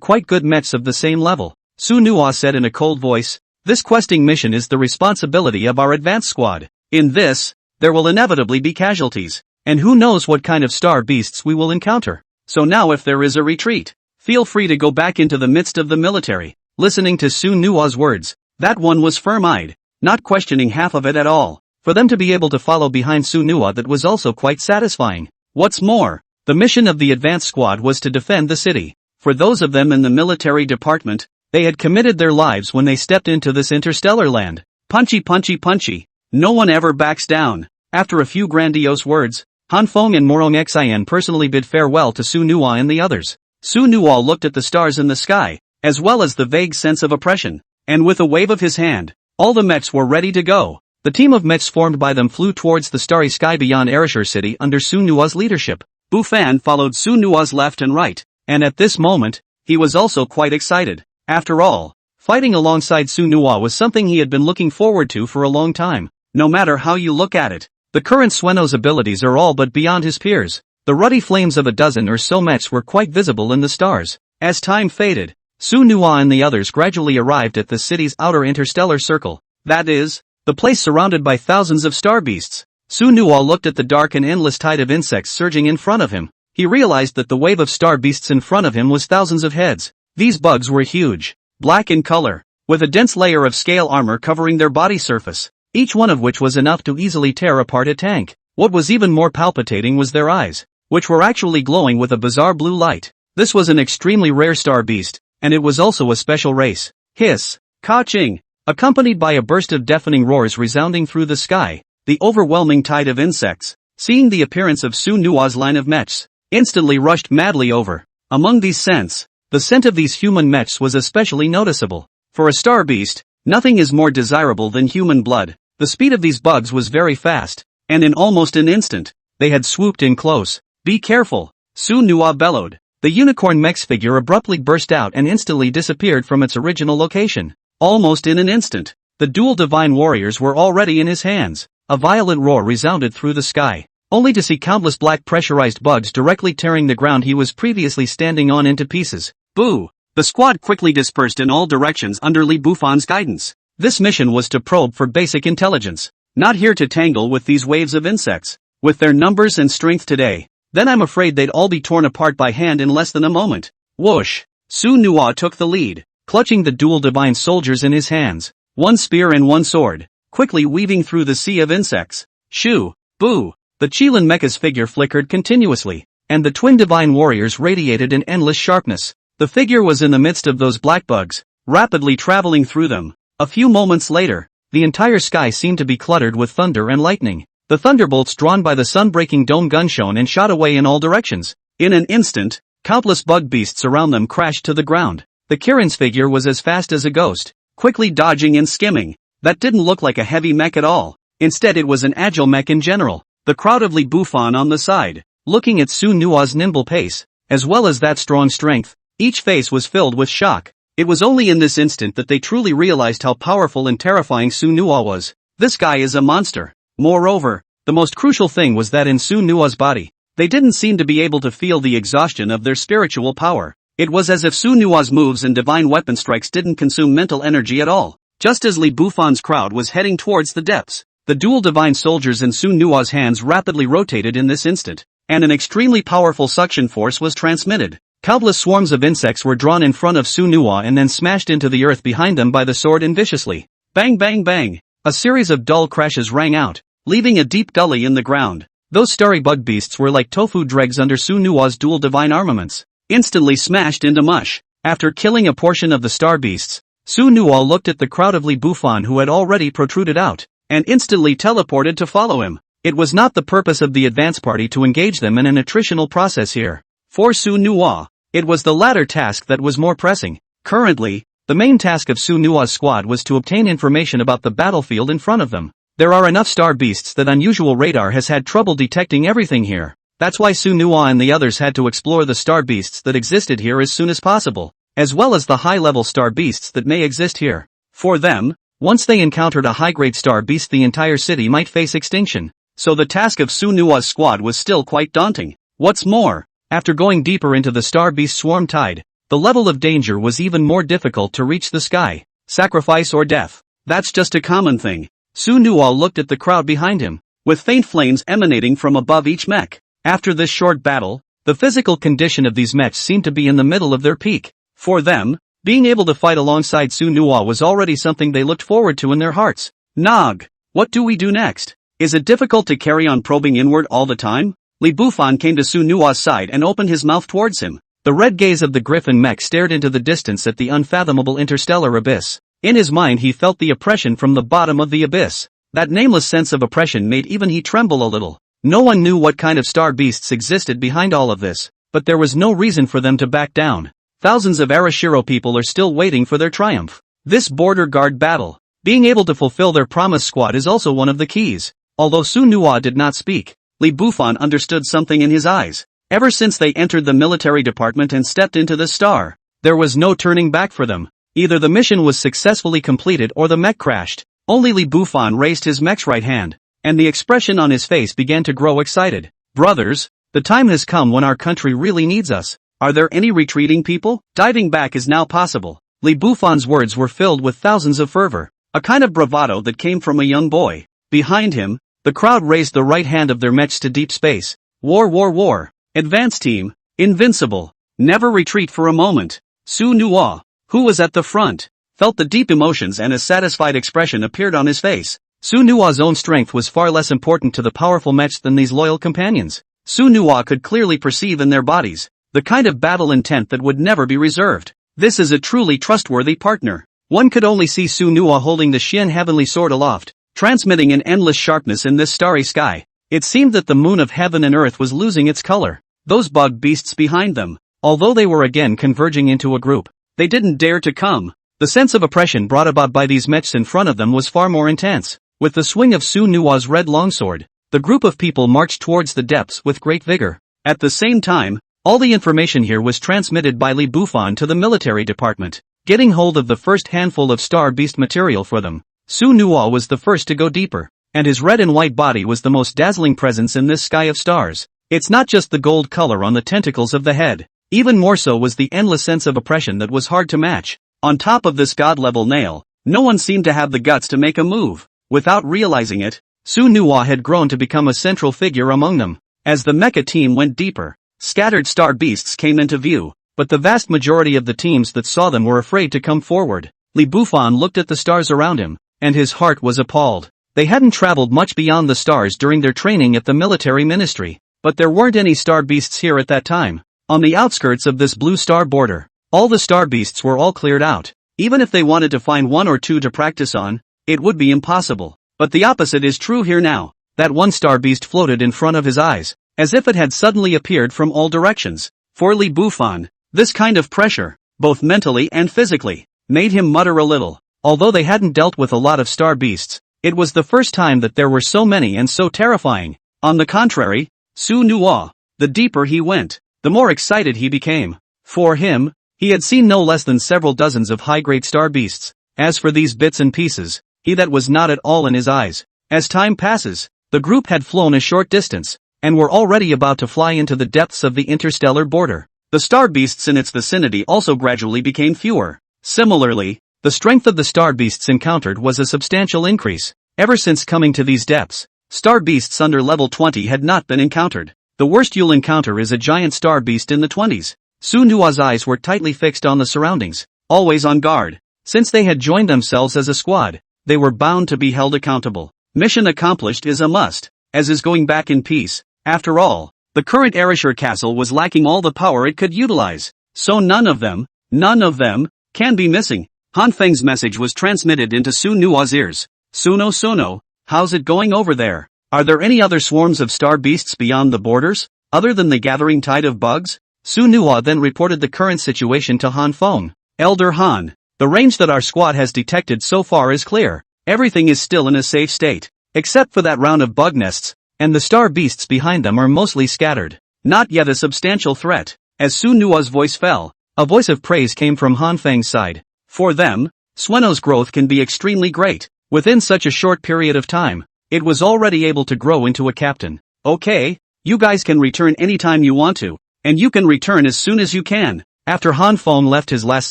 quite good mechs of the same level. Su Nuwa said in a cold voice, this questing mission is the responsibility of our advance squad. In this, there will inevitably be casualties, and who knows what kind of star beasts we will encounter. So now if there is a retreat, feel free to go back into the midst of the military. Listening to Su Nuwa's words, that one was firm-eyed, not questioning half of it at all. For them to be able to follow behind Su Nuwa, that was also quite satisfying. What's more, the mission of the advance squad was to defend the city. For those of them in the military department, they had committed their lives when they stepped into this interstellar land. Punchy. No one ever backs down. After a few grandiose words, Han Feng and Morong Xian personally bid farewell to Su Nuwa and the others. Su Nuwa looked at the stars in the sky, as well as the vague sense of oppression, and with a wave of his hand, all the mechs were ready to go. The team of mechs formed by them flew towards the starry sky beyond Ereshur City under Su Nuwa's leadership. Bufan followed Su Nuwa's left and right, and at this moment, he was also quite excited. After all, fighting alongside Su Nuwa was something he had been looking forward to for a long time. No matter how you look at it, the current Sueno's abilities are all but beyond his peers. The ruddy flames of a dozen or so mechs were quite visible in the stars. As time faded, Su Nuwa and the others gradually arrived at the city's outer interstellar circle. That is, the place surrounded by thousands of star beasts. Su Nuwa looked at the dark and endless tide of insects surging in front of him. he realized that the wave of star beasts in front of him was thousands of heads. These bugs were huge, black in color, with a dense layer of scale armor covering their body surface, each one of which was enough to easily tear apart a tank. What was even more palpitating was their eyes, which were actually glowing with a bizarre blue light. This was an extremely rare star beast, and it was also a special race. Hiss, ka-ching, accompanied by a burst of deafening roars resounding through the sky. The overwhelming tide of insects, seeing the appearance of Su Nua's line of mechs, instantly rushed madly over. Among these scents, the scent of these human mechs was especially noticeable. For a star beast, nothing is more desirable than human blood. The speed of these bugs was very fast, and in almost an instant, they had swooped in close. Be careful, Su Nua bellowed. The unicorn mech's figure abruptly burst out and instantly disappeared from its original location. Almost in an instant, the dual divine warriors were already in his hands. A violent roar resounded through the sky, only to see countless black pressurized bugs directly tearing the ground he was previously standing on into pieces. Boo! The squad quickly dispersed in all directions under Li Bufan's guidance. This mission was to probe for basic intelligence, not here to tangle with these waves of insects. With their numbers and strength today, then I'm afraid they'd all be torn apart by hand in less than a moment. Whoosh! Su Nua took the lead, clutching the dual divine soldiers in his hands, one spear and one sword, quickly weaving through the sea of insects. Shoo! Boo! The Qilin Mecha's figure flickered continuously, and the twin divine warriors radiated in endless sharpness. The figure was in the midst of those black bugs, rapidly traveling through them. A few moments later, the entire sky seemed to be cluttered with thunder and lightning. The thunderbolts drawn by the sun-breaking dome gun shone and shot away in all directions. In an instant, countless bug beasts around them crashed to the ground. The Kirin's figure was as fast as a ghost, quickly dodging and skimming. That didn't look like a heavy mech at all. Instead it was an agile mech in general. The crowd of Li Bufan on the side, looking at Su Nua's nimble pace, as well as that strong strength, each face was filled with shock. It was only in this instant that they truly realized how powerful and terrifying Su Nua was. This guy is a monster. Moreover, the most crucial thing was that in Su Nua's body, they didn't seem to be able to feel the exhaustion of their spiritual power. It was as if Su Nua's moves and divine weapon strikes didn't consume mental energy at all. Just as Li Bufan's crowd was heading towards the depths, the dual divine soldiers in Su Nua's hands rapidly rotated in this instant, and an extremely powerful suction force was transmitted. Countless swarms of insects were drawn in front of Su Nua and then smashed into the earth behind them by the sword and viciously. Bang bang bang! A series of dull crashes rang out, leaving a deep gully in the ground. Those starry bug beasts were like tofu dregs under Su Nua's dual divine armaments, instantly smashed into mush. After killing a portion of the star beasts, Su Nua looked at the crowd of Li Bufan who had already protruded out, and instantly teleported to follow him. It was not the purpose of the advance party to engage them in an attritional process here. For Su Nua, it was the latter task that was more pressing. Currently, the main task of Su Nua's squad was to obtain information about the battlefield in front of them. There are enough star beasts that unusual radar has had trouble detecting everything here. That's why Su Nua and the others had to explore the star beasts that existed here as soon as possible, as well as the high-level star beasts that may exist here. For them, once they encountered a high-grade star beast, the entire city might face extinction. So the task of Su Nua's squad was still quite daunting. What's more, after going deeper into the star beast swarm tide, the level of danger was even more difficult to reach the sky. Sacrifice or death. That's just a common thing. Su Nua looked at the crowd behind him, with faint flames emanating from above each mech. After this short battle, the physical condition of these mechs seemed to be in the middle of their peak. For them, being able to fight alongside Su Nua was already something they looked forward to in their hearts. Nog, what do we do next? Is it difficult to carry on probing inward all the time? Li Bufan came to Su Nua's side and opened his mouth towards him. The red gaze of the griffin mech stared into the distance at the unfathomable interstellar abyss. In his mind he felt the oppression from the bottom of the abyss. That nameless sense of oppression made even he tremble a little. No one knew what kind of star beasts existed behind all of this, but there was no reason for them to back down. Thousands of Arashiro people are still waiting for their triumph. This border guard battle, being able to fulfill their promise squad is also one of the keys. Although Su Nua did not speak, Li Bufan understood something in his eyes. Ever since they entered the military department and stepped into the star, there was no turning back for them. Either the mission was successfully completed or the mech crashed. Only Li Bufan raised his mech's right hand, and the expression on his face began to grow excited. Brothers, the time has come when our country really needs us. Are there any retreating people? Diving back is now possible. Li Bufan's words were filled with thousands of fervor, a kind of bravado that came from a young boy. Behind him, the crowd raised the right hand of their mechs to deep space. War, war, war. Advance team, invincible, never retreat for a moment. Su Nuwa, who was at the front, felt the deep emotions and a satisfied expression appeared on his face. Su Nuwa's own strength was far less important to the powerful mech than these loyal companions. Su Nuwa could clearly perceive in their bodies the kind of battle intent that would never be reserved. This is a truly trustworthy partner. One could only see Su Nuwa holding the Xian heavenly sword aloft, transmitting an endless sharpness in this starry sky. It seemed that the moon of heaven and earth was losing its color. Those bug beasts behind them, although they were again converging into a group, they didn't dare to come. The sense of oppression brought about by these mechs in front of them was far more intense. With the swing of Su Nuwa's red longsword, the group of people marched towards the depths with great vigor. At the same time, all the information here was transmitted by Li Bufan to the military department, getting hold of the first handful of star beast material for them. Su Nuwa was the first to go deeper, and his red and white body was the most dazzling presence in this sky of stars. It's not just the gold color on the tentacles of the head, even more so was the endless sense of oppression that was hard to match. On top of this god-level nail, no one seemed to have the guts to make a move. Without realizing it, Su Nuwa had grown to become a central figure among them. As the mecha team went deeper, scattered star beasts came into view, but the vast majority of the teams that saw them were afraid to come forward. Li Bufan looked at the stars around him, and his heart was appalled. They hadn't traveled much beyond the stars during their training at the military ministry, but there weren't any star beasts here at that time. On the outskirts of this blue star border, all the star beasts were all cleared out. Even if they wanted to find one or two to practice on, it would be impossible. But the opposite is true here now. That one star beast floated in front of his eyes, as if it had suddenly appeared from all directions. For Li Bufan, this kind of pressure, both mentally and physically, made him mutter a little. Although they hadn't dealt with a lot of star beasts, it was the first time that there were so many and so terrifying. On the contrary, Su Nuwa, the deeper he went, the more excited he became. For him, he had seen no less than several dozens of high-grade star beasts. As for these bits and pieces, that was not at all in his eyes. As time passes, the group had flown a short distance, and were already about to fly into the depths of the interstellar border. The star beasts in its vicinity also gradually became fewer. Similarly, the strength of the star beasts encountered was a substantial increase. Ever since coming to these depths, star beasts under level 20 had not been encountered. The worst you'll encounter is a giant star beast in the 20s. Su Nuwa's eyes were tightly fixed on the surroundings, always on guard. Since they had joined themselves as a squad, they were bound to be held accountable. Mission accomplished is a must, as is going back in peace. After all, the current Erasure Castle was lacking all the power it could utilize. So none of them, can be missing. Han Feng's message was transmitted into Su Nuwa's ears. Suno, how's it going over there? Are there any other swarms of star beasts beyond the borders, other than the gathering tide of bugs? Su Nuwa then reported the current situation to Han Feng. Elder Han, the range that our squad has detected so far is clear. Everything is still in a safe state, except for that round of bug nests, and the star beasts behind them are mostly scattered. Not yet a substantial threat. As Su Nuwa's voice fell, a voice of praise came from Han Feng's side. For them, Sueno's growth can be extremely great. Within such a short period of time, it was already able to grow into a captain. Okay, you guys can return anytime you want to, and you can return as soon as you can. After Han Feng left his last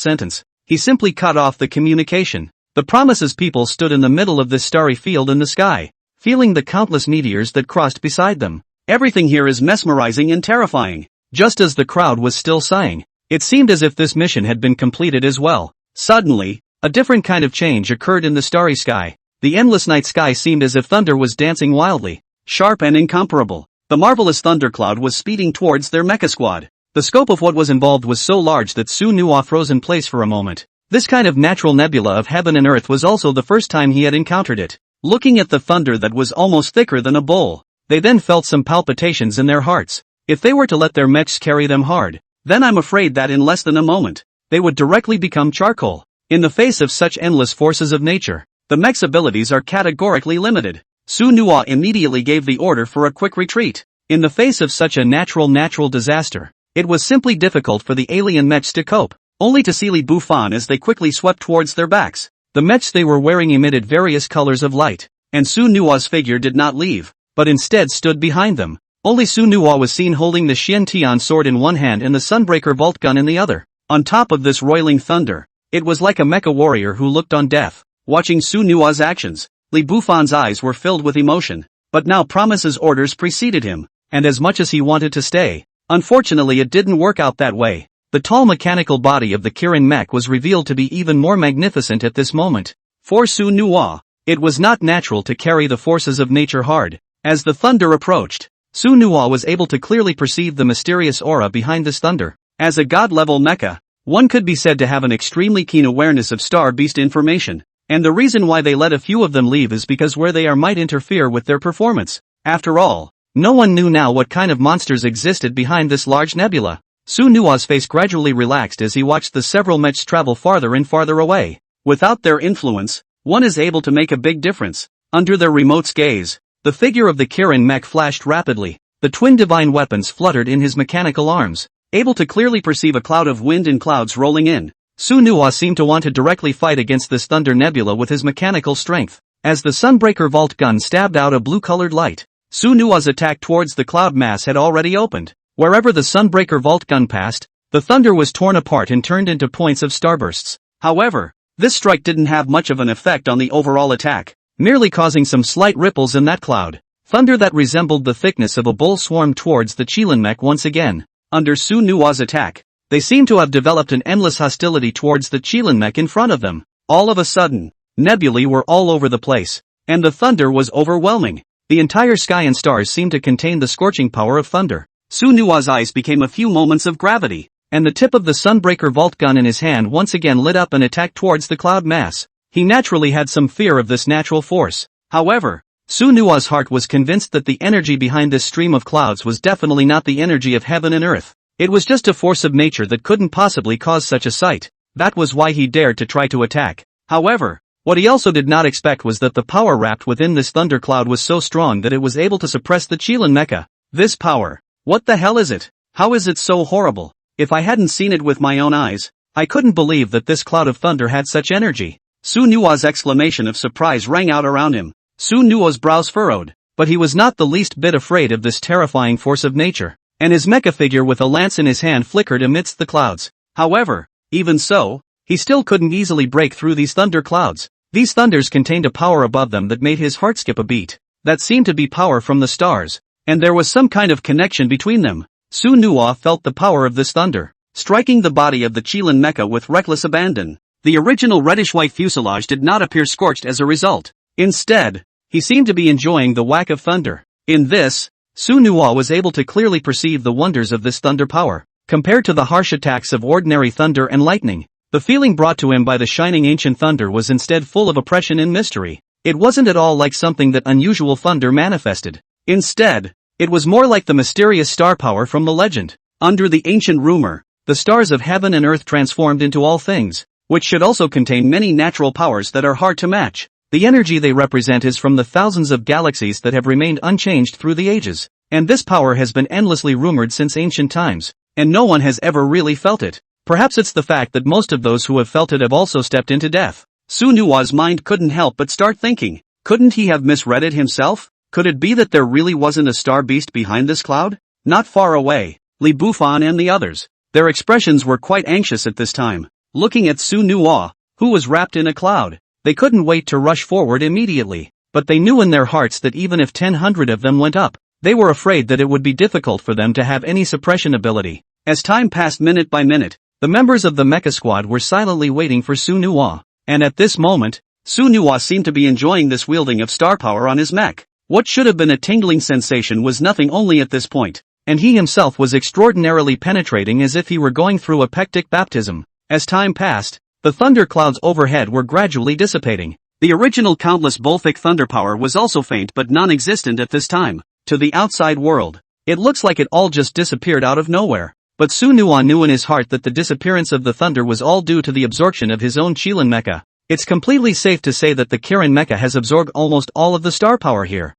sentence, he simply cut off the communication. The Promises people stood in the middle of this starry field in the sky, feeling the countless meteors that crossed beside them. Everything here is mesmerizing and terrifying. Just as the crowd was still sighing, it seemed as if this mission had been completed as well. Suddenly, a different kind of change occurred in the starry sky. The endless night sky seemed as if thunder was dancing wildly, sharp and incomparable. The marvelous thundercloud was speeding towards their mecha squad. The scope of what was involved was so large that Su Nuwa froze in place for a moment. This kind of natural nebula of heaven and earth was also the first time he had encountered it. Looking at the thunder that was almost thicker than a bowl, they then felt some palpitations in their hearts. If they were to let their mechs carry them hard, then I'm afraid that in less than a moment, they would directly become charcoal. In the face of such endless forces of nature, the mech's abilities are categorically limited. Su Nuwa immediately gave the order for a quick retreat. In the face of such a natural disaster, it was simply difficult for the alien mechs to cope, only to see Li Bufan as they quickly swept towards their backs. The mechs they were wearing emitted various colors of light, and Su Nuwa's figure did not leave, but instead stood behind them. Only Su Nuwa was seen holding the Xian Tian sword in one hand and the Sunbreaker bolt gun in the other. On top of this roiling thunder, it was like a mecha warrior who looked on death. Watching Su Nuwa's actions, Li Bufan's eyes were filled with emotion, but now Promise's orders preceded him, and as much as he wanted to stay, Unfortunately, it didn't work out that way. The tall mechanical body of the Kirin mech was revealed to be even more magnificent at this moment. For Su Nuwa, it was not natural to carry the forces of nature hard. As the thunder approached, Su Nuwa was able to clearly perceive the mysterious aura behind this thunder. As a god-level mecha, one could be said to have an extremely keen awareness of star beast information, and the reason why they let a few of them leave is because where they are might interfere with their performance. After all, no one knew now what kind of monsters existed behind this large nebula. Su Nuwa's face gradually relaxed as he watched the several mechs travel farther and farther away. Without their influence, one is able to make a big difference. Under their remote's gaze, the figure of the Kirin mech flashed rapidly. The twin divine weapons fluttered in his mechanical arms. Able to clearly perceive a cloud of wind and clouds rolling in, Su Nuwa seemed to want to directly fight against this thunder nebula with his mechanical strength. As the Sunbreaker Vault gun stabbed out a blue-colored light, Su Nuwa's attack towards the cloud mass had already opened. Wherever the Sunbreaker Vault gun passed, the thunder was torn apart and turned into points of starbursts. However, this strike didn't have much of an effect on the overall attack, merely causing some slight ripples in that cloud. Thunder that resembled the thickness of a bull swarmed towards the Qilin mech once again. Under Su Nuwa's attack, they seemed to have developed an endless hostility towards the Qilin mech in front of them. All of a sudden, nebulae were all over the place, and the thunder was overwhelming. The entire sky and stars seemed to contain the scorching power of thunder. Su Nuwa's eyes became a few moments of gravity, and the tip of the Sunbreaker Vault gun in his hand once again lit up and attacked towards the cloud mass. He naturally had some fear of this natural force. However, Su Nuwa's heart was convinced that the energy behind this stream of clouds was definitely not the energy of heaven and earth. It was just a force of nature that couldn't possibly cause such a sight. That was why he dared to try to attack. However, what he also did not expect was that the power wrapped within this thundercloud was so strong that it was able to suppress the Qilin mecha. This power. What the hell is it? How is it so horrible? If I hadn't seen it with my own eyes, I couldn't believe that this cloud of thunder had such energy. Su Nuwa's exclamation of surprise rang out around him. Su Nuwa's brows furrowed, but he was not the least bit afraid of this terrifying force of nature, and his mecha figure with a lance in his hand flickered amidst the clouds. However, even so, he still couldn't easily break through these thunder clouds. These thunders contained a power above them that made his heart skip a beat. That seemed to be power from the stars, and there was some kind of connection between them. Su Nuwa felt the power of this thunder, striking the body of the Qilin mecha with reckless abandon. The original reddish-white fuselage did not appear scorched as a result. Instead, he seemed to be enjoying the whack of thunder. In this, Su Nuwa was able to clearly perceive the wonders of this thunder power. Compared to the harsh attacks of ordinary thunder and lightning, the feeling brought to him by the shining ancient thunder was instead full of oppression and mystery. It wasn't at all like something that unusual thunder manifested. Instead, it was more like the mysterious star power from the legend. Under the ancient rumor, the stars of heaven and earth transformed into all things, which should also contain many natural powers that are hard to match. The energy they represent is from the thousands of galaxies that have remained unchanged through the ages, and this power has been endlessly rumored since ancient times, and no one has ever really felt it. Perhaps it's the fact that most of those who have felt it have also stepped into death. Su Nuwa's mind couldn't help but start thinking, couldn't he have misread it himself? Could it be that there really wasn't a star beast behind this cloud? Not far away, Li Bufan and the others. Their expressions were quite anxious at this time, looking at Su Nuwa, who was wrapped in a cloud. They couldn't wait to rush forward immediately, but they knew in their hearts that even if 100 of them went up, they were afraid that it would be difficult for them to have any suppression ability. As time passed minute by minute, the members of the mecha squad were silently waiting for Su Nuwa, and at this moment, Su Nuwa seemed to be enjoying this wielding of star power on his mech. What should have been a tingling sensation was nothing only at this point, and he himself was extraordinarily penetrating as if he were going through a pectic baptism. As time passed, the thunder clouds overhead were gradually dissipating. The original countless Bolthic thunder power was also faint but non-existent at this time. To the outside world, it looks like it all just disappeared out of nowhere. But Su Nuwa knew in his heart that the disappearance of the thunder was all due to the absorption of his own Qilin mecha. It's completely safe to say that the Kirin mecha has absorbed almost all of the star power here.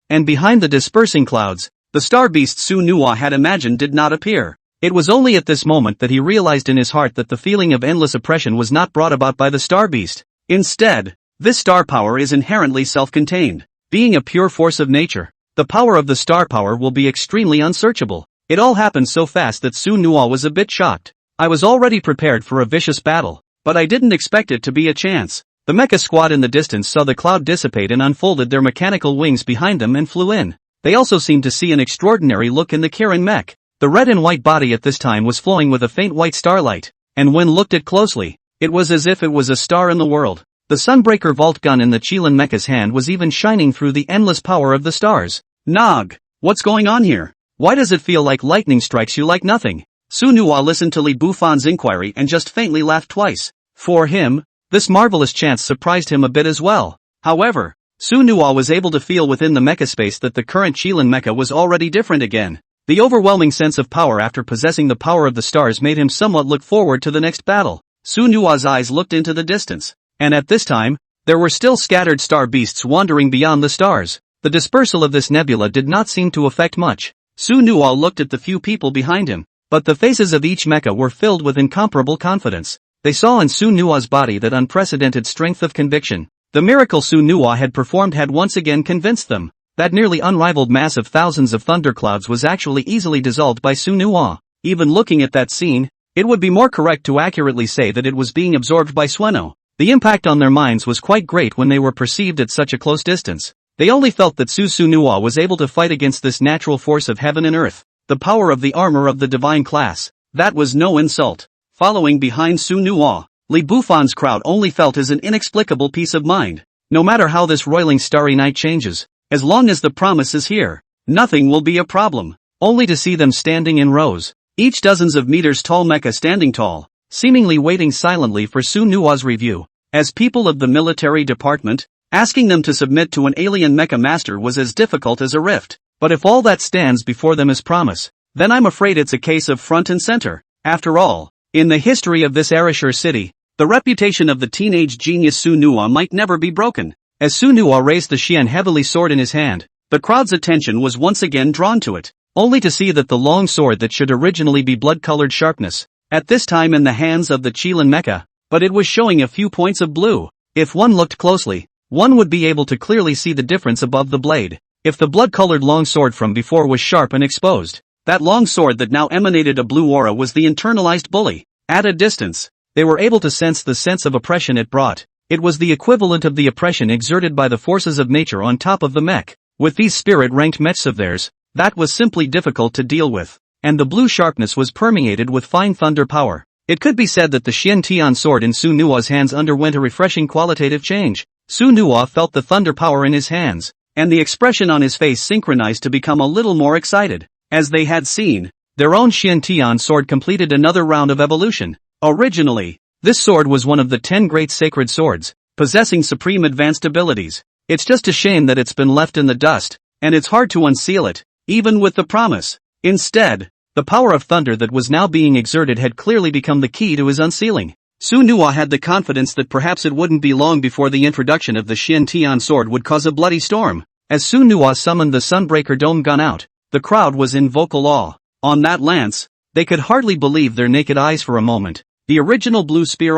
And behind the dispersing clouds, the star beast Su Nuwa had imagined did not appear. It was only at this moment that he realized in his heart that the feeling of endless oppression was not brought about by the star beast. Instead, this star power is inherently self-contained. Being a pure force of nature, the power of the star power will be extremely unsearchable. It all happened so fast that Su Nuwa was a bit shocked. I was already prepared for a vicious battle, but I didn't expect it to be a chance. The mecha squad in the distance saw the cloud dissipate and unfolded their mechanical wings behind them and flew in. They also seemed to see an extraordinary look in the Kirin mech. The red and white body at this time was flowing with a faint white starlight, and when looked at closely, it was as if it was a star in the world. The Sunbreaker Vault gun in the Chilean mecha's hand was even shining through the endless power of the stars. Nog, what's going on here? Why does it feel like lightning strikes you like nothing? Su Nuwa listened to Li Bufan's inquiry and just faintly laughed twice. For him, this marvelous chance surprised him a bit as well. However, Su Nuwa was able to feel within the mecha space that the current Chilean mecha was already different again. The overwhelming sense of power after possessing the power of the stars made him somewhat look forward to the next battle. Su Nuwa's eyes looked into the distance, and at this time, there were still scattered star beasts wandering beyond the stars. The dispersal of this nebula did not seem to affect much. Su Nuwa looked at the few people behind him, but the faces of each mecha were filled with incomparable confidence. They saw in Su Nuwa's body that unprecedented strength of conviction. The miracle Su Nuwa had performed had once again convinced them. That nearly unrivaled mass of thousands of thunderclouds was actually easily dissolved by Su Nuwa. Even looking at that scene, it would be more correct to accurately say that it was being absorbed by Sueno. The impact on their minds was quite great when they were perceived at such a close distance. They only felt that Su Nuwa was able to fight against this natural force of heaven and earth. The power of the armor of the divine class. That was no insult. Following behind Su Nuwa, Li Bufan's crowd only felt as an inexplicable peace of mind. No matter how this roiling starry night changes, as long as the promise is here, nothing will be a problem. Only to see them standing in rows, each dozens of meters tall mecha standing tall, seemingly waiting silently for Su Nuwa's review. As people of the military department, asking them to submit to an alien mecha master was as difficult as a rift. But if all that stands before them is promise, then I'm afraid it's a case of front and center. After all, in the history of this Arashur city, the reputation of the teenage genius Su Nuwa might never be broken. As Su Nuwa raised the Xian heavily sword in his hand, the crowd's attention was once again drawn to it, only to see that the long sword that should originally be blood-colored sharpness, at this time in the hands of the Chilean mecha, but it was showing a few points of blue. If one looked closely, one would be able to clearly see the difference above the blade. If the blood-colored long sword from before was sharp and exposed, that long sword that now emanated a blue aura was the internalized bully. At a distance, they were able to sense the sense of oppression it brought. It was the equivalent of the oppression exerted by the forces of nature on top of the mech. With these spirit-ranked mechs of theirs, that was simply difficult to deal with, and the blue sharpness was permeated with fine thunder power. It could be said that the Xian Tian sword in Su Nuwa's hands underwent a refreshing qualitative change. Su Nuwa felt the thunder power in his hands, and the expression on his face synchronized to become a little more excited. As they had seen, their own Xian Tian sword completed another round of evolution. Originally, this sword was one of the 10 great sacred swords, possessing supreme advanced abilities. It's just a shame that it's been left in the dust, and it's hard to unseal it, even with the promise. Instead, the power of thunder that was now being exerted had clearly become the key to his unsealing. Su Nuwa had the confidence that perhaps it wouldn't be long before the introduction of the Xian Tian sword would cause a bloody storm. As Su Nuwa summoned the Sunbreaker dome gun out, the crowd was in vocal awe. On that lance, they could hardly believe their naked eyes for a moment. The original blue spear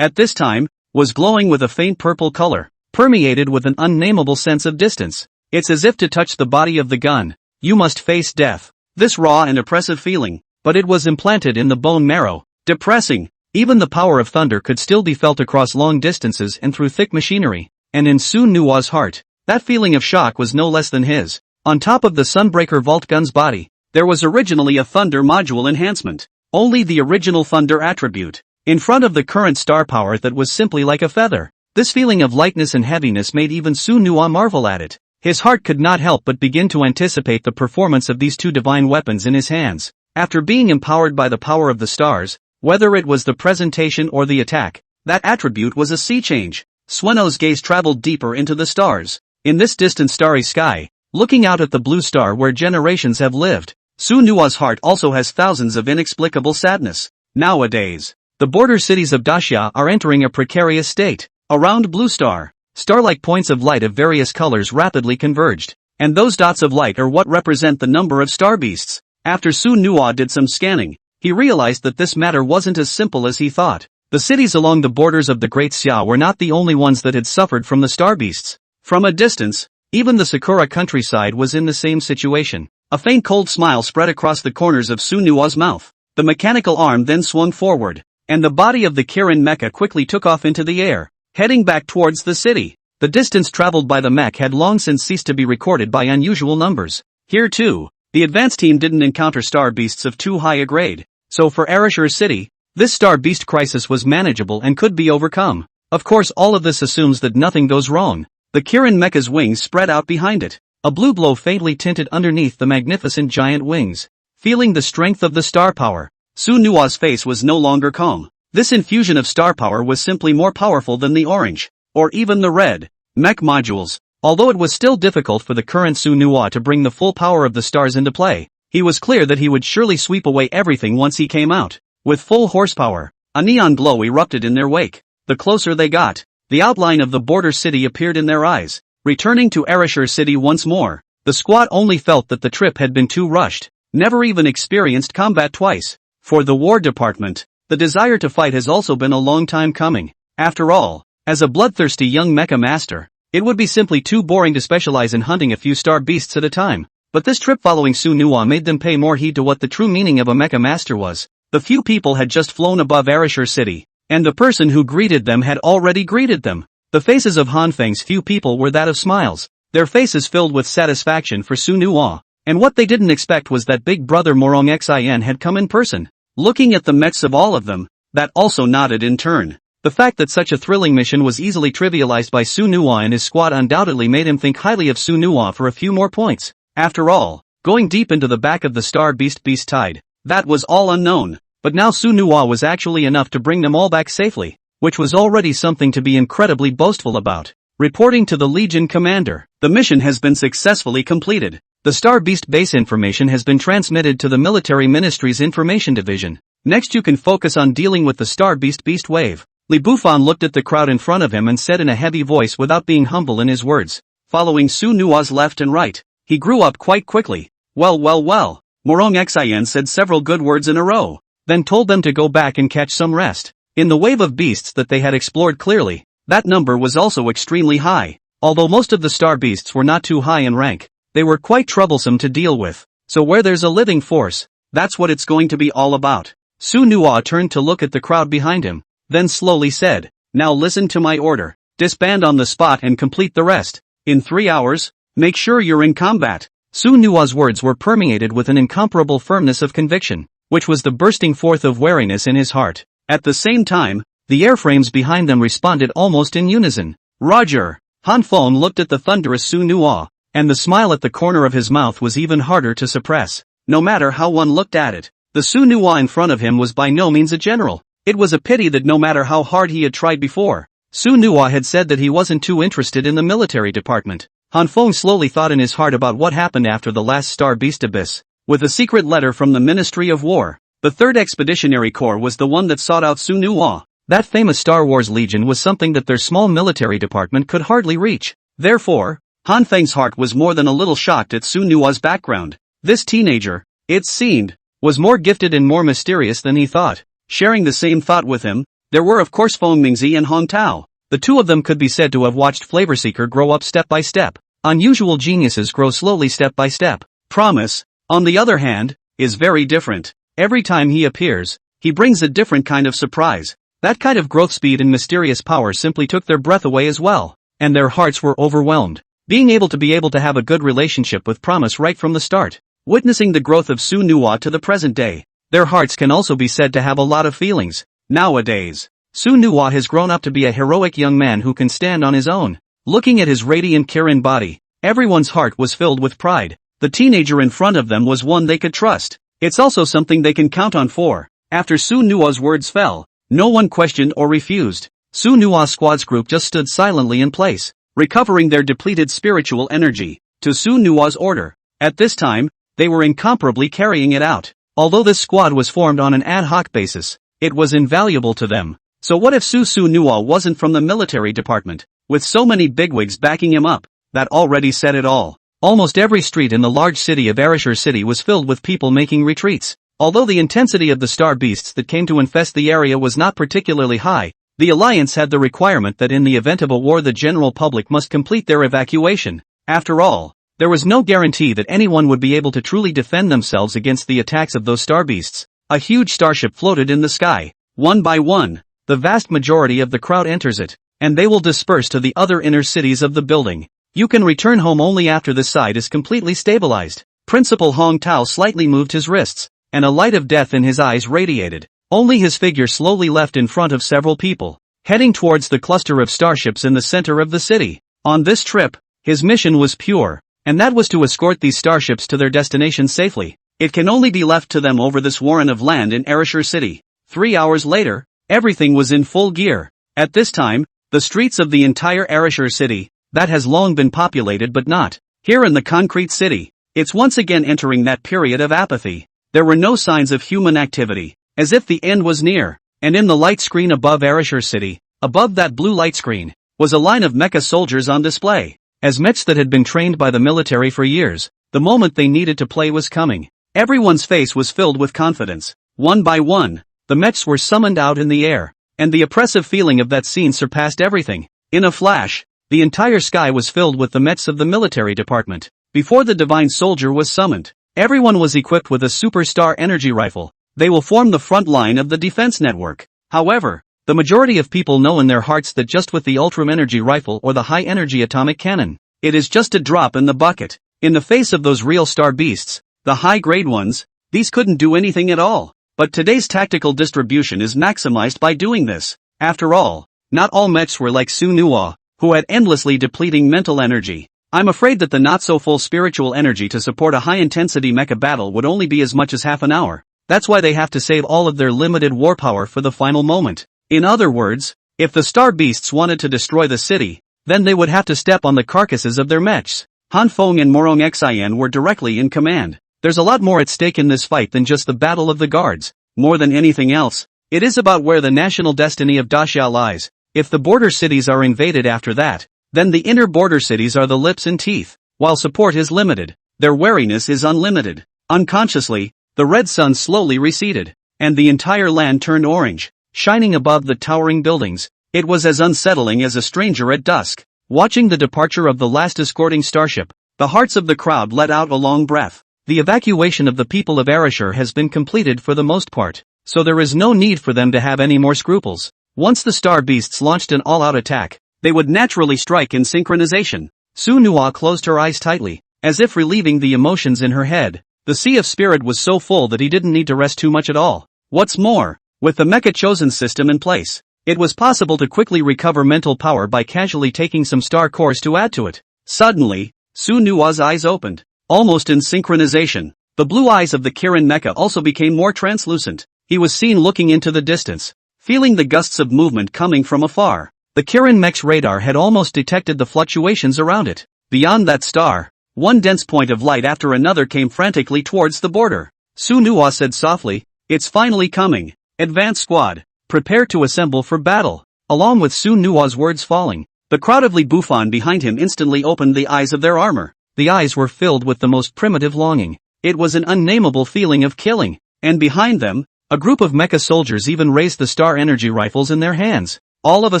at this time, was glowing with a faint purple color, permeated with an unnameable sense of distance. It's as if to touch the body of the gun, you must face death. This raw and oppressive feeling, but it was implanted in the bone marrow. Depressing. Even the power of thunder could still be felt across long distances and through thick machinery. And in Su Nuwa's heart, that feeling of shock was no less than his. On top of the Sunbreaker Vault gun's body, there was originally a thunder module enhancement. Only the original thunder attribute, in front of the current star power that was simply like a feather. This feeling of lightness and heaviness made even Su Nuwa marvel at it. His heart could not help but begin to anticipate the performance of these two divine weapons in his hands. After being empowered by the power of the stars, whether it was the presentation or the attack, that attribute was a sea change. Sueno's gaze traveled deeper into the stars. In this distant starry sky, looking out at the blue star where generations have lived, Su Nuwa's heart also has thousands of inexplicable sadness. Nowadays, the border cities of Dacia are entering a precarious state. Around Blue Star, star-like points of light of various colors rapidly converged, and those dots of light are what represent the number of star beasts. After Su Nuwa did some scanning, he realized that this matter wasn't as simple as he thought. The cities along the borders of the Great Xia were not the only ones that had suffered from the star beasts. From a distance, even the Sakura countryside was in the same situation. A faint cold smile spread across the corners of Su Nuwa's mouth. The mechanical arm then swung forward, and the body of the Kirin mecha quickly took off into the air, heading back towards the city. The distance traveled by the mech had long since ceased to be recorded by unusual numbers. Here too, the advanced team didn't encounter star beasts of too high a grade, so for Arashur City, this star beast crisis was manageable and could be overcome. Of course, all of this assumes that nothing goes wrong. The Kirin Mecha's wings spread out behind it, a blue glow faintly tinted underneath the magnificent giant wings. Feeling the strength of the star power, Su Nua's face was no longer calm. This infusion of star power was simply more powerful than the orange, or even the red, mech modules. Although it was still difficult for the current Su Nua to bring the full power of the stars into play, he was clear that he would surely sweep away everything once he came out. With full horsepower, a neon glow erupted in their wake. The closer they got, the outline of the border city appeared in their eyes. Returning to Arashur City once more, the squad only felt that the trip had been too rushed, never even experienced combat twice. For the War Department, the desire to fight has also been a long time coming. After all, as a bloodthirsty young mecha master, it would be simply too boring to specialize in hunting a few star beasts at a time. But this trip following Su Nua made them pay more heed to what the true meaning of a mecha master was. The few people had just flown above Arashur City, and the person who greeted them had already greeted them. The faces of Hanfeng's few people were that of smiles, their faces filled with satisfaction for Su Nua, and what they didn't expect was that big brother Morong Xin had come in person. Looking at the mechs of all of them, that also nodded in turn. The fact that such a thrilling mission was easily trivialized by Su Nua and his squad undoubtedly made him think highly of Su Nua for a few more points. After all, going deep into the back of the star beast tide, that was all unknown, but now Su Nua was actually enough to bring them all back safely, which was already something to be incredibly boastful about. Reporting to the Legion Commander, the mission has been successfully completed. The Star Beast base information has been transmitted to the Military Ministry's Information Division. Next you can focus on dealing with the Star Beast wave. Li Bufan looked at the crowd in front of him and said in a heavy voice without being humble in his words. Following Su Nua's left and right, he grew up quite quickly. Well. Morong Xin said several good words in a row, then told them to go back and catch some rest. In the wave of beasts that they had explored clearly, that number was also extremely high. Although most of the star beasts were not too high in rank, they were quite troublesome to deal with. So where there's a living force, that's what it's going to be all about. Su Nua turned to look at the crowd behind him, then slowly said, "Now listen to my order. Disband on the spot and complete the rest. In 3 hours, make sure you're in combat." Su Nua's words were permeated with an incomparable firmness of conviction, which was the bursting forth of wariness in his heart. At the same time, the airframes behind them responded almost in unison. Roger. Han Feng looked at the thunderous Su Nua, and the smile at the corner of his mouth was even harder to suppress. No matter how one looked at it, the Su Nua in front of him was by no means a general. It was a pity that no matter how hard he had tried before, Su Nua had said that he wasn't too interested in the military department. Han Feng slowly thought in his heart about what happened after the last Star Beast Abyss. With a secret letter from the Ministry of War, the 3rd Expeditionary Corps was the one that sought out Su Nua. That famous Star Wars Legion was something that their small military department could hardly reach. Therefore, Han Feng's heart was more than a little shocked at Su Nua's background. This teenager, it seemed, was more gifted and more mysterious than he thought. Sharing the same thought with him, there were of course Feng Mingzi and Hong Tao. The two of them could be said to have watched Flavor Seeker grow up step by step. Unusual geniuses grow slowly step by step. Promise, on the other hand, is very different. Every time he appears, he brings a different kind of surprise. That kind of growth speed and mysterious power simply took their breath away as well, and their hearts were overwhelmed. Being able to have a good relationship with Promise right from the start, witnessing the growth of Su Nua to the present day, their hearts can also be said to have a lot of feelings. Nowadays, Su Nua has grown up to be a heroic young man who can stand on his own. Looking at his radiant Kirin body, everyone's heart was filled with pride. The teenager in front of them was one they could trust. It's also something they can count on for. After Su Nua's words fell, no one questioned or refused. Su Nua's squad's group just stood silently in place, recovering their depleted spiritual energy, to Su Nua's order. At this time, they were incomparably carrying it out. Although this squad was formed on an ad hoc basis, it was invaluable to them. So what if Su Nua wasn't from the military department? With so many bigwigs backing him up, that already said it all. Almost every street in the large city of Arashur City was filled with people making retreats. Although the intensity of the star beasts that came to infest the area was not particularly high, the Alliance had the requirement that in the event of a war the general public must complete their evacuation. After all, there was no guarantee that anyone would be able to truly defend themselves against the attacks of those star beasts. A huge starship floated in the sky. One by one, the vast majority of the crowd enters it, and they will disperse to the other inner cities of the building. You can return home only after this side is completely stabilized. Principal Hong Tao slightly moved his wrists, and a light of death in his eyes radiated. Only his figure slowly left in front of several people, heading towards the cluster of starships in the center of the city. On this trip, his mission was pure, and that was to escort these starships to their destination safely. It can only be left to them over this warren of land in Ereshur City. 3 hours later, everything was in full gear. At this time, the streets of the entire Ereshur City, that has long been populated but not here in the concrete city, it's once again entering that period of apathy. There were no signs of human activity, as if the end was near, and in the light screen above Ereshur City, above that blue light screen, was a line of mecha soldiers on display. As mechs that had been trained by the military for years, the moment they needed to play was coming. Everyone's face was filled with confidence. One by one, the mechs were summoned out in the air, and the oppressive feeling of that scene surpassed everything. In a flash, the entire sky was filled with the mechs of the military department. Before the divine soldier was summoned, everyone was equipped with a superstar energy rifle. They will form the front line of the defense network. However, the majority of people know in their hearts that just with the Ultram energy rifle or the high-energy atomic cannon, it is just a drop in the bucket. In the face of those real star beasts, the high-grade ones, these couldn't do anything at all. But today's tactical distribution is maximized by doing this. After all, not all mechs were like Su Nuwa, who had endlessly depleting mental energy. I'm afraid that the not-so-full spiritual energy to support a high-intensity mecha battle would only be as much as half an hour. That's why they have to save all of their limited war power for the final moment. In other words, if the star beasts wanted to destroy the city, then they would have to step on the carcasses of their mechs. Han Feng and Morong Xian were directly in command. There's a lot more at stake in this fight than just the battle of the guards. More than anything else, it is about where the national destiny of Daxia lies. If the border cities are invaded after that, then the inner border cities are the lips and teeth. While support is limited, their wariness is unlimited. Unconsciously, the red sun slowly receded, and the entire land turned orange, shining above the towering buildings. It was as unsettling as a stranger at dusk. Watching the departure of the last escorting starship, the hearts of the crowd let out a long breath. The evacuation of the people of Ereshur has been completed for the most part, so there is no need for them to have any more scruples. Once the star beasts launched an all-out attack, they would naturally strike in synchronization. Su Nuwa closed her eyes tightly, as if relieving the emotions in her head. The sea of spirit was so full that he didn't need to rest too much at all. What's more, with the Mecha Chosen system in place, it was possible to quickly recover mental power by casually taking some star cores to add to it. Suddenly, Su Nuwa's eyes opened. Almost in synchronization, the blue eyes of the Kirin Mecha also became more translucent. He was seen looking into the distance, feeling the gusts of movement coming from afar. The Kirin Mech's radar had almost detected the fluctuations around it. Beyond that star, one dense point of light after another came frantically towards the border. Su Nuwa said softly, "It's finally coming. Advance squad, prepare to assemble for battle." Along with Su Nuwa's words falling, the crowd of Li Bufan behind him instantly opened the eyes of their armor. The eyes were filled with the most primitive longing. It was an unnameable feeling of killing, and behind them, a group of mecha soldiers even raised the star energy rifles in their hands. All of a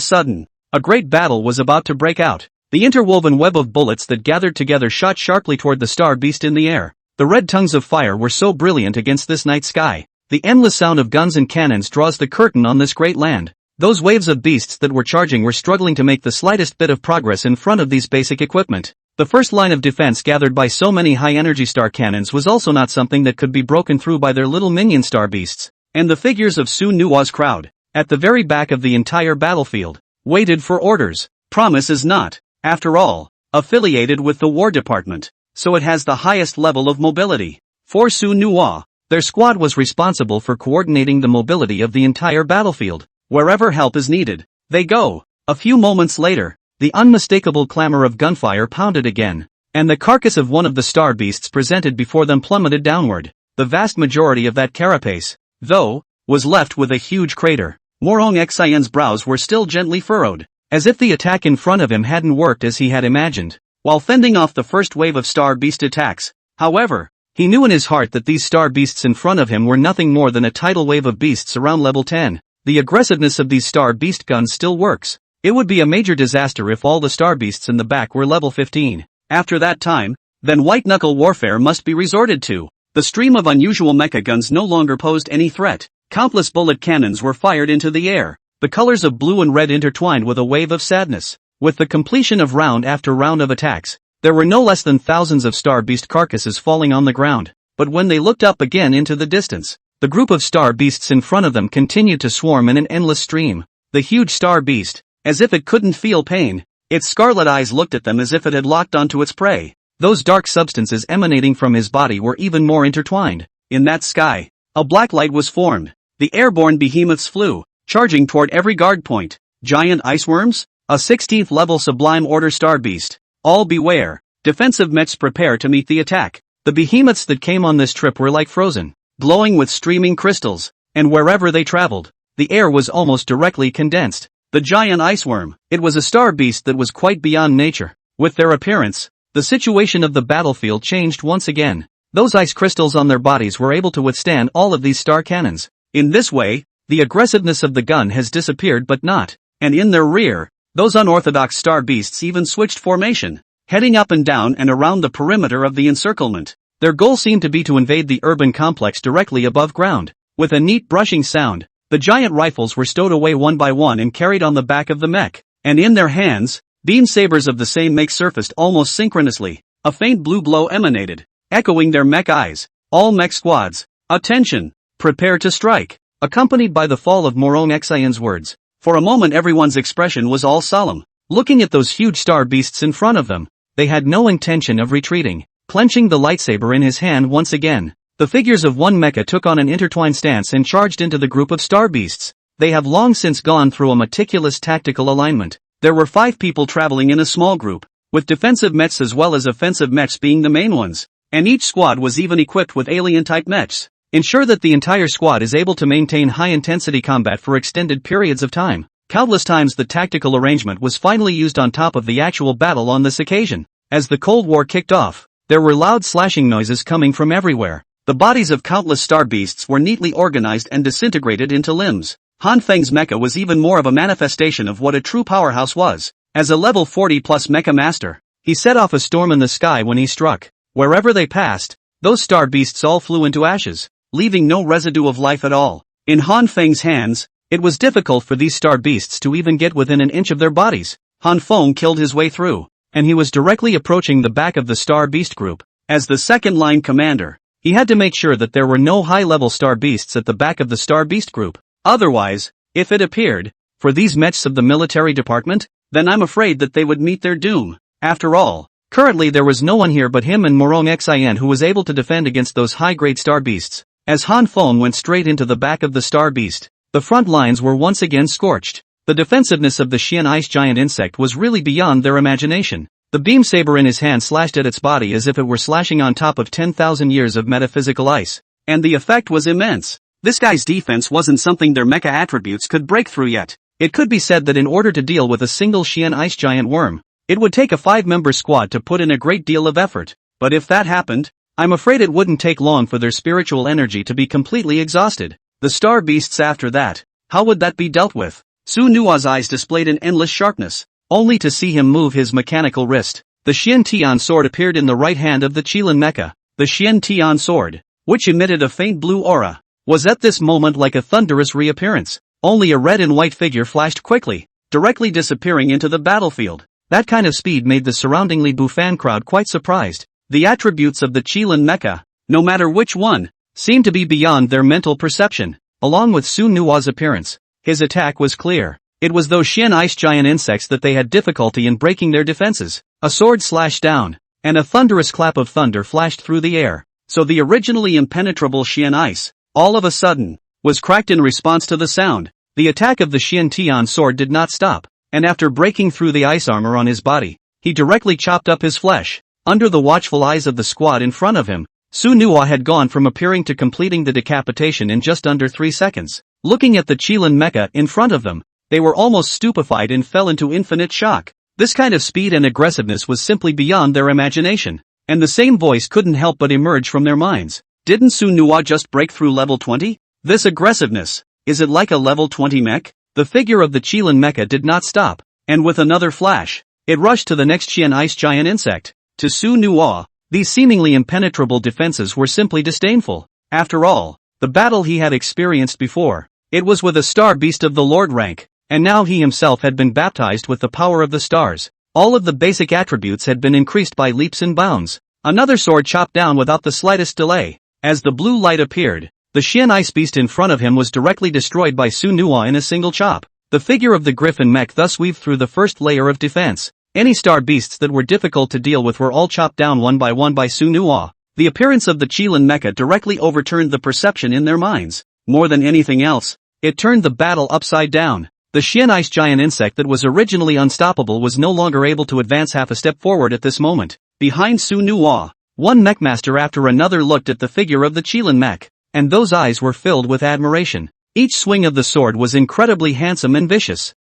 sudden, a great battle was about to break out. The interwoven web of bullets that gathered together shot sharply toward the star beast in the air. The red tongues of fire were so brilliant against this night sky. The endless sound of guns and cannons draws the curtain on this great land. Those waves of beasts that were charging were struggling to make the slightest bit of progress in front of these basic equipment. The first line of defense gathered by so many high-energy star cannons was also not something that could be broken through by their little minion star beasts. And the figures of Su Nuwa's crowd, at the very back of the entire battlefield, waited for orders. Promise is not, after all, affiliated with the War Department, so it has the highest level of mobility. For Su Nuwa, their squad was responsible for coordinating the mobility of the entire battlefield. Wherever help is needed, they go. A few moments later, the unmistakable clamor of gunfire pounded again, and the carcass of one of the star beasts presented before them plummeted downward. The vast majority of that carapace, though, was left with a huge crater. Morong Xian's brows were still gently furrowed, as if the attack in front of him hadn't worked as he had imagined. While fending off the first wave of star beast attacks, however, he knew in his heart that these star beasts in front of him were nothing more than a tidal wave of beasts around level 10. The aggressiveness of these star beast guns still works. It would be a major disaster if all the star beasts in the back were level 15. After that time, then white-knuckle warfare must be resorted to. The stream of unusual mecha guns no longer posed any threat. Countless bullet cannons were fired into the air. The colors of blue and red intertwined with a wave of sadness. With the completion of round after round of attacks, There were no less than thousands of star beast carcasses falling on the ground, but when they looked up again into the distance, the group of star beasts in front of them continued to swarm in an endless stream. The huge star beast, as if it couldn't feel pain, its scarlet eyes looked at them as if it had locked onto its prey. Those dark substances emanating from his body were even more intertwined. In that sky, a black light was formed. The airborne behemoths flew, charging toward every guard point. Giant ice worms? A 16th level sublime order star beast. All beware. Defensive mechs prepare to meet the attack. The behemoths that came on this trip were like frozen, glowing with streaming crystals, and wherever they traveled, the air was almost directly condensed. The giant ice worm. It was a star beast that was quite beyond nature. With their appearance, the situation of the battlefield changed once again. Those ice crystals on their bodies were able to withstand all of these star cannons. In this way, the aggressiveness of the gun has disappeared but not. And in their rear, those unorthodox star beasts even switched formation, heading up and down and around the perimeter of the encirclement. Their goal seemed to be to invade the urban complex directly above ground. With a neat brushing sound, the giant rifles were stowed away one by one and carried on the back of the mech. And in their hands, beam sabers of the same make surfaced almost synchronously. A faint blue glow emanated, echoing their mech eyes. All mech squads, attention! Prepare to strike! Accompanied by the fall of Morong Xian's words. For a moment everyone's expression was all solemn. Looking at those huge star beasts in front of them, they had no intention of retreating. Clenching the lightsaber in his hand once again, the figures of one mecha took on an intertwined stance and charged into the group of star beasts. They have long since gone through a meticulous tactical alignment. There were 5 people traveling in a small group, with defensive mechs as well as offensive mechs being the main ones, and each squad was even equipped with alien-type mechs. Ensure that the entire squad is able to maintain high-intensity combat for extended periods of time. Countless times the tactical arrangement was finally used on top of the actual battle on this occasion. As the Cold War kicked off, there were loud slashing noises coming from everywhere. The bodies of countless star beasts were neatly organized and disintegrated into limbs. Han Feng's mecha was even more of a manifestation of what a true powerhouse was. As a level 40 plus mecha master, he set off a storm in the sky when he struck. Wherever they passed, those star beasts all flew into ashes, leaving no residue of life at all. In Han Feng's hands, it was difficult for these star beasts to even get within an inch of their bodies. Han Feng killed his way through, and he was directly approaching the back of the star beast group. As the second-line commander, he had to make sure that there were no high-level star beasts at the back of the star beast group. Otherwise, if it appeared, for these mechs of the military department, then I'm afraid that they would meet their doom. After all, currently there was no one here but him and Morong Xian who was able to defend against those high-grade star beasts. As Han Feng went straight into the back of the star beast, the front lines were once again scorched. The defensiveness of the Xian ice giant insect was really beyond their imagination. The beam saber in his hand slashed at its body as if it were slashing on top of 10,000 years of metaphysical ice. And the effect was immense. This guy's defense wasn't something their mecha attributes could break through yet. It could be said that in order to deal with a single Xian ice giant worm, it would take a 5-member squad to put in a great deal of effort. But if that happened, I'm afraid it wouldn't take long for their spiritual energy to be completely exhausted. The star beasts after that, how would that be dealt with? Su Nua's eyes displayed an endless sharpness, only to see him move his mechanical wrist. The Xian Tian sword appeared in the right hand of the Qilin mecha. The Xian Tian sword, which emitted a faint blue aura, was at this moment like a thunderous reappearance. Only a red and white figure flashed quickly, directly disappearing into the battlefield. That kind of speed made the surroundingly Bufan crowd quite surprised. The attributes of the Qilin mecha, no matter which one, seemed to be beyond their mental perception. Along with Su Nua's appearance, his attack was clear. It was those Xian ice giant insects that they had difficulty in breaking their defenses. A sword slashed down, and a thunderous clap of thunder flashed through the air. So the originally impenetrable Xian ice, all of a sudden, was cracked in response to the sound. The attack of the Xian Tian sword did not stop, and after breaking through the ice armor on his body, he directly chopped up his flesh. Under the watchful eyes of the squad in front of him, Su Nua had gone from appearing to completing the decapitation in just under 3 seconds. Looking at the Qilin mecha in front of them, they were almost stupefied and fell into infinite shock. This kind of speed and aggressiveness was simply beyond their imagination, and the same voice couldn't help but emerge from their minds. Didn't Su Nua just break through level 20? This aggressiveness, is it like a level 20 mech? The figure of the Qilin mecha did not stop, and with another flash, it rushed to the next Xian ice giant insect. To Su Nua, these seemingly impenetrable defenses were simply disdainful. After all, the battle he had experienced before, it was with a star beast of the Lord rank, and now he himself had been baptized with the power of the stars. All of the basic attributes had been increased by leaps and bounds. Another sword chopped down without the slightest delay. As the blue light appeared, the Shin Ice Beast in front of him was directly destroyed by Su Nuwa in a single chop. The figure of the Griffin mech thus weaved through the first layer of defense. Any star beasts that were difficult to deal with were all chopped down one by Su Nuwa. The appearance of the Qilin mecha directly overturned the perception in their minds. More than anything else, it turned the battle upside down. The Shin Ice giant insect that was originally unstoppable was no longer able to advance half a step forward at this moment. Behind Su Nuwa, one mechmaster after another looked at the figure of the Qilin mech, and those eyes were filled with admiration. Each swing of the sword was incredibly handsome and vicious.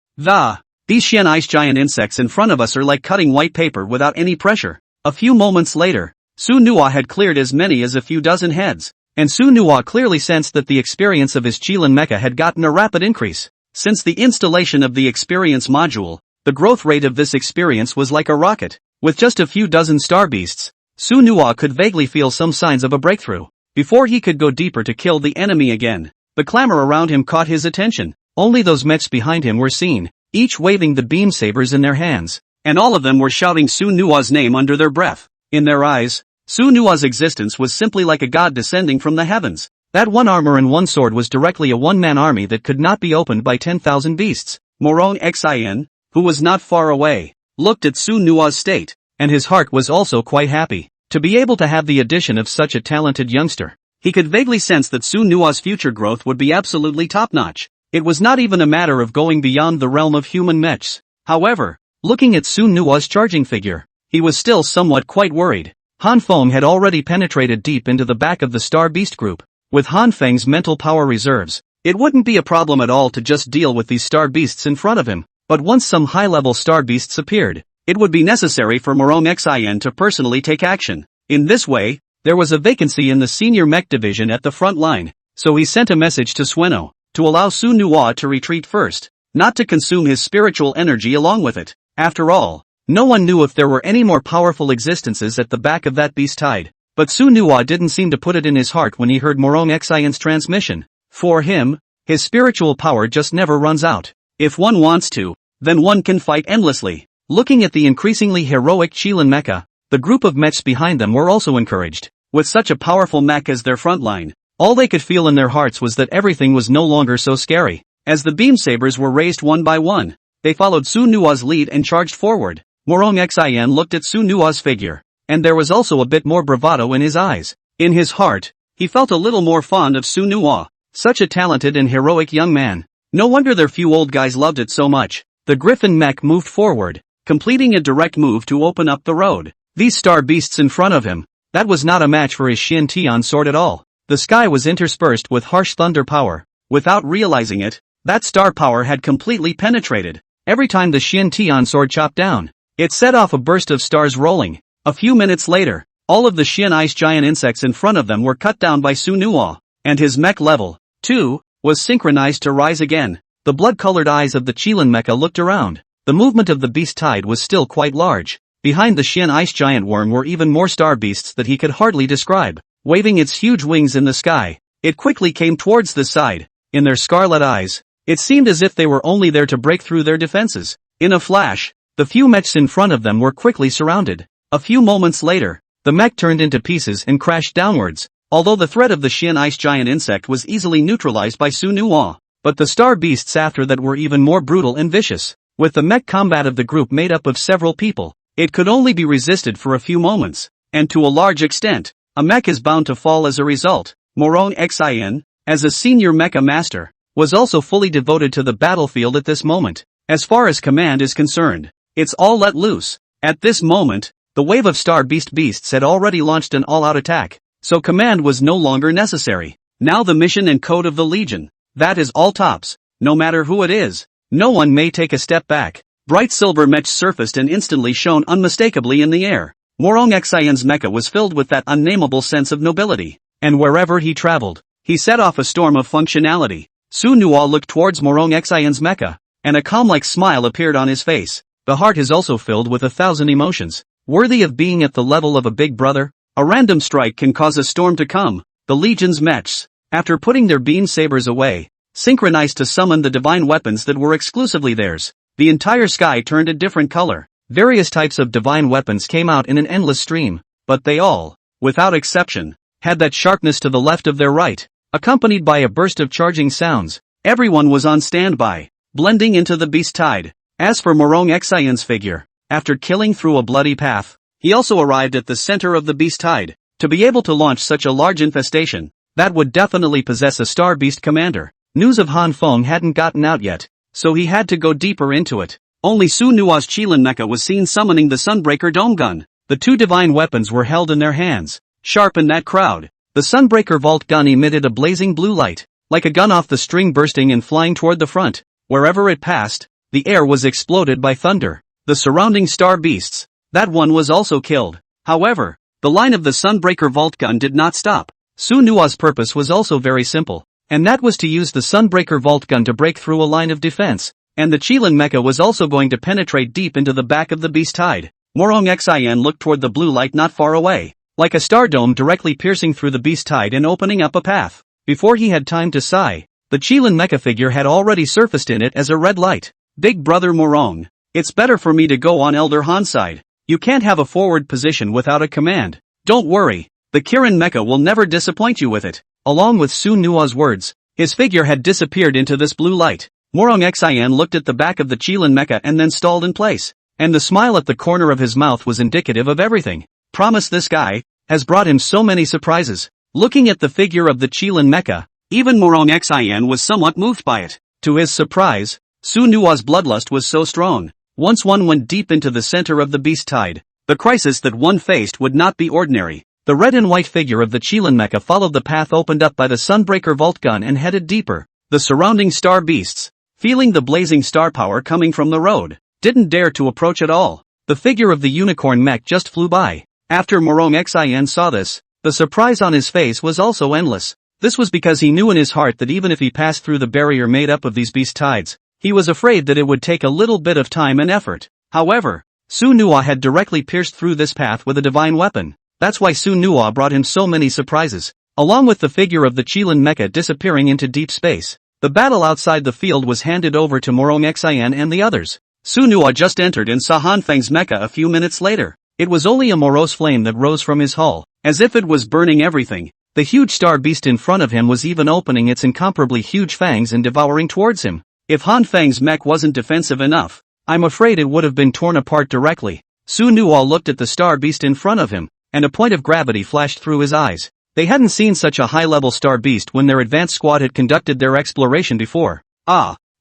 These Shin Ice giant insects in front of us are like cutting white paper without any pressure. A few moments later, Su Nuwa had cleared as many as a few dozen heads, and Su Nuwa clearly sensed that the experience of his Qilin mecha had gotten a rapid increase. Since the installation of the experience module, the growth rate of this experience was like a rocket. With just a few dozen star beasts, Su Nuwa could vaguely feel some signs of a breakthrough. Before he could go deeper to kill the enemy again, the clamor around him caught his attention. Only those mechs behind him were seen, each waving the beam sabers in their hands, and all of them were shouting Su Nuwa's name under their breath. In their eyes, Su Nuwa's existence was simply like a god descending from the heavens. That one armor and one sword was directly a one-man army that could not be opened by 10,000 beasts. Morong Xin, who was not far away, looked at Su Nuwa's state, and his heart was also quite happy. To be able to have the addition of such a talented youngster, he could vaguely sense that Su Nuwa's future growth would be absolutely top-notch. It was not even a matter of going beyond the realm of human mechs. However, looking at Su Nuwa's charging figure, he was still somewhat quite worried. Han Feng had already penetrated deep into the back of the Star Beast group. With Han Feng's mental power reserves, it wouldn't be a problem at all to just deal with these star beasts in front of him. But once some high-level star beasts appeared, it would be necessary for Morong Xin to personally take action. In this way, there was a vacancy in the senior mech division at the front line, so he sent a message to Sueno to allow Su Nuwa to retreat first, not to consume his spiritual energy along with it. After all, no one knew if there were any more powerful existences at the back of that beast tide. But Su Nuwa didn't seem to put it in his heart when he heard Morong Xion's transmission. For him, his spiritual power just never runs out. If one wants to, then one can fight endlessly. Looking at the increasingly heroic Qilin mecha, the group of mechs behind them were also encouraged. With such a powerful mech as their front line, all they could feel in their hearts was that everything was no longer so scary. As the beam sabers were raised one by one, they followed Su Nuwa's lead and charged forward. Morong Xian looked at Su Nuwa's figure, and there was also a bit more bravado in his eyes. In his heart, he felt a little more fond of Su Nuwa. Such a talented and heroic young man. No wonder their few old guys loved it so much. The Griffin mech moved forward, completing a direct move to open up the road. These star beasts in front of him, that was not a match for his Shin Tian sword at all. The sky was interspersed with harsh thunder power. Without realizing it, that star power had completely penetrated. Every time the Shin Tian sword chopped down, it set off a burst of stars rolling. A few minutes later, all of the Shin Ice giant insects in front of them were cut down by Su Nuwa, and his mech level, too, was synchronized to rise again. The blood-colored eyes of the Qilin mecha looked around. The movement of the beast tide was still quite large. Behind the Shin Ice giant worm were even more star beasts that he could hardly describe. Waving its huge wings in the sky, it quickly came towards the side. In their scarlet eyes, it seemed as if they were only there to break through their defenses. In a flash, the few mechs in front of them were quickly surrounded. A few moments later, the mech turned into pieces and crashed downwards, although the threat of the Shin Ice giant insect was easily neutralized by Su Nuwa. But the star beasts after that were even more brutal and vicious. With the mech combat of the group made up of several people, it could only be resisted for a few moments, and to a large extent, a mech is bound to fall as a result. Morong Xian, as a senior mecha master, was also fully devoted to the battlefield at this moment. As far as command is concerned, it's all let loose. At this moment, the wave of star beasts had already launched an all-out attack, so command was no longer necessary. Now the mission and code of the Legion, that is all tops. No matter who it is, no one may take a step back. Bright silver mech surfaced and instantly shone unmistakably in the air. Morong Xian's mecha was filled with that unnameable sense of nobility, and wherever he traveled, he set off a storm of functionality. Su Nuwa looked towards Morong Xian's mecha, and a calm-like smile appeared on his face. The heart is also filled with 1,000 emotions, worthy of being at the level of a big brother. A random strike can cause a storm to come. The Legion's mechs, after putting their beam sabers away, synchronized to summon the divine weapons that were exclusively theirs. The entire sky turned a different color. Various types of divine weapons came out in an endless stream, but they all, without exception, had that sharpness to the left of their right, accompanied by a burst of charging sounds. Everyone was on standby, blending into the beast tide. As for Morong Xian's figure, after killing through a bloody path, he also arrived at the center of the beast tide. To be able to launch such a large infestation, that would definitely possess a star beast commander. News of Han Feng hadn't gotten out yet, so he had to go deeper into it. Only Su Nua's Qilin Mecha was seen summoning the Sunbreaker Dome Gun. The two divine weapons were held in their hands, sharp in that crowd. The Sunbreaker Vault Gun emitted a blazing blue light, like a gun off the string bursting and flying toward the front. Wherever it passed, the air was exploded by thunder. The surrounding star beasts, that one was also killed. However, the line of the Sunbreaker Vault Gun did not stop. Su Nua's purpose was also very simple, and that was to use the Sunbreaker Vault Gun to break through a line of defense, and the Qilin Mecha was also going to penetrate deep into the back of the beast tide. Morong Xian looked toward the blue light not far away, like a star dome directly piercing through the beast tide and opening up a path. Before he had time to sigh, the Qilin Mecha figure had already surfaced in it as a red light. Big brother Morong, it's better for me to go on Elder Han's side. You can't have a forward position without a command. Don't worry, the Kirin Mecha will never disappoint you with it. Along with Su Nua's words, his figure had disappeared into this blue light. Morong Xian looked at the back of the Qilin Mecha and then stalled in place, and the smile at the corner of his mouth was indicative of everything. Promise this guy has brought him so many surprises. Looking at the figure of the Qilin Mecha, even Morong Xian was somewhat moved by it. To his surprise, Su Nua's bloodlust was so strong. Once one went deep into the center of the beast tide, the crisis that one faced would not be ordinary. The red and white figure of the Qilin Mecha followed the path opened up by the Sunbreaker Vault Gun and headed deeper. The surrounding star beasts, feeling the blazing star power coming from the road, didn't dare to approach at all. The figure of the unicorn mech just flew by. After Morong Xian saw this, the surprise on his face was also endless. This was because he knew in his heart that even if he passed through the barrier made up of these beast tides, he was afraid that it would take a little bit of time and effort. However, Su Nua had directly pierced through this path with a divine weapon. That's why Su Nua brought him so many surprises. Along with the figure of the Qilin Mecha disappearing into deep space, the battle outside the field was handed over to Morong Xian and the others. Su Nua just entered and saw Han Feng's mecha a few minutes later. It was only a morose flame that rose from his hull, as if it was burning everything. The huge star beast in front of him was even opening its incomparably huge fangs and devouring towards him. If Han Feng's mech wasn't defensive enough, I'm afraid it would have been torn apart directly. Su Nua looked at the star beast in front of him, and a point of gravity flashed through his eyes. They hadn't seen such a high-level star beast when their advanced squad had conducted their exploration before.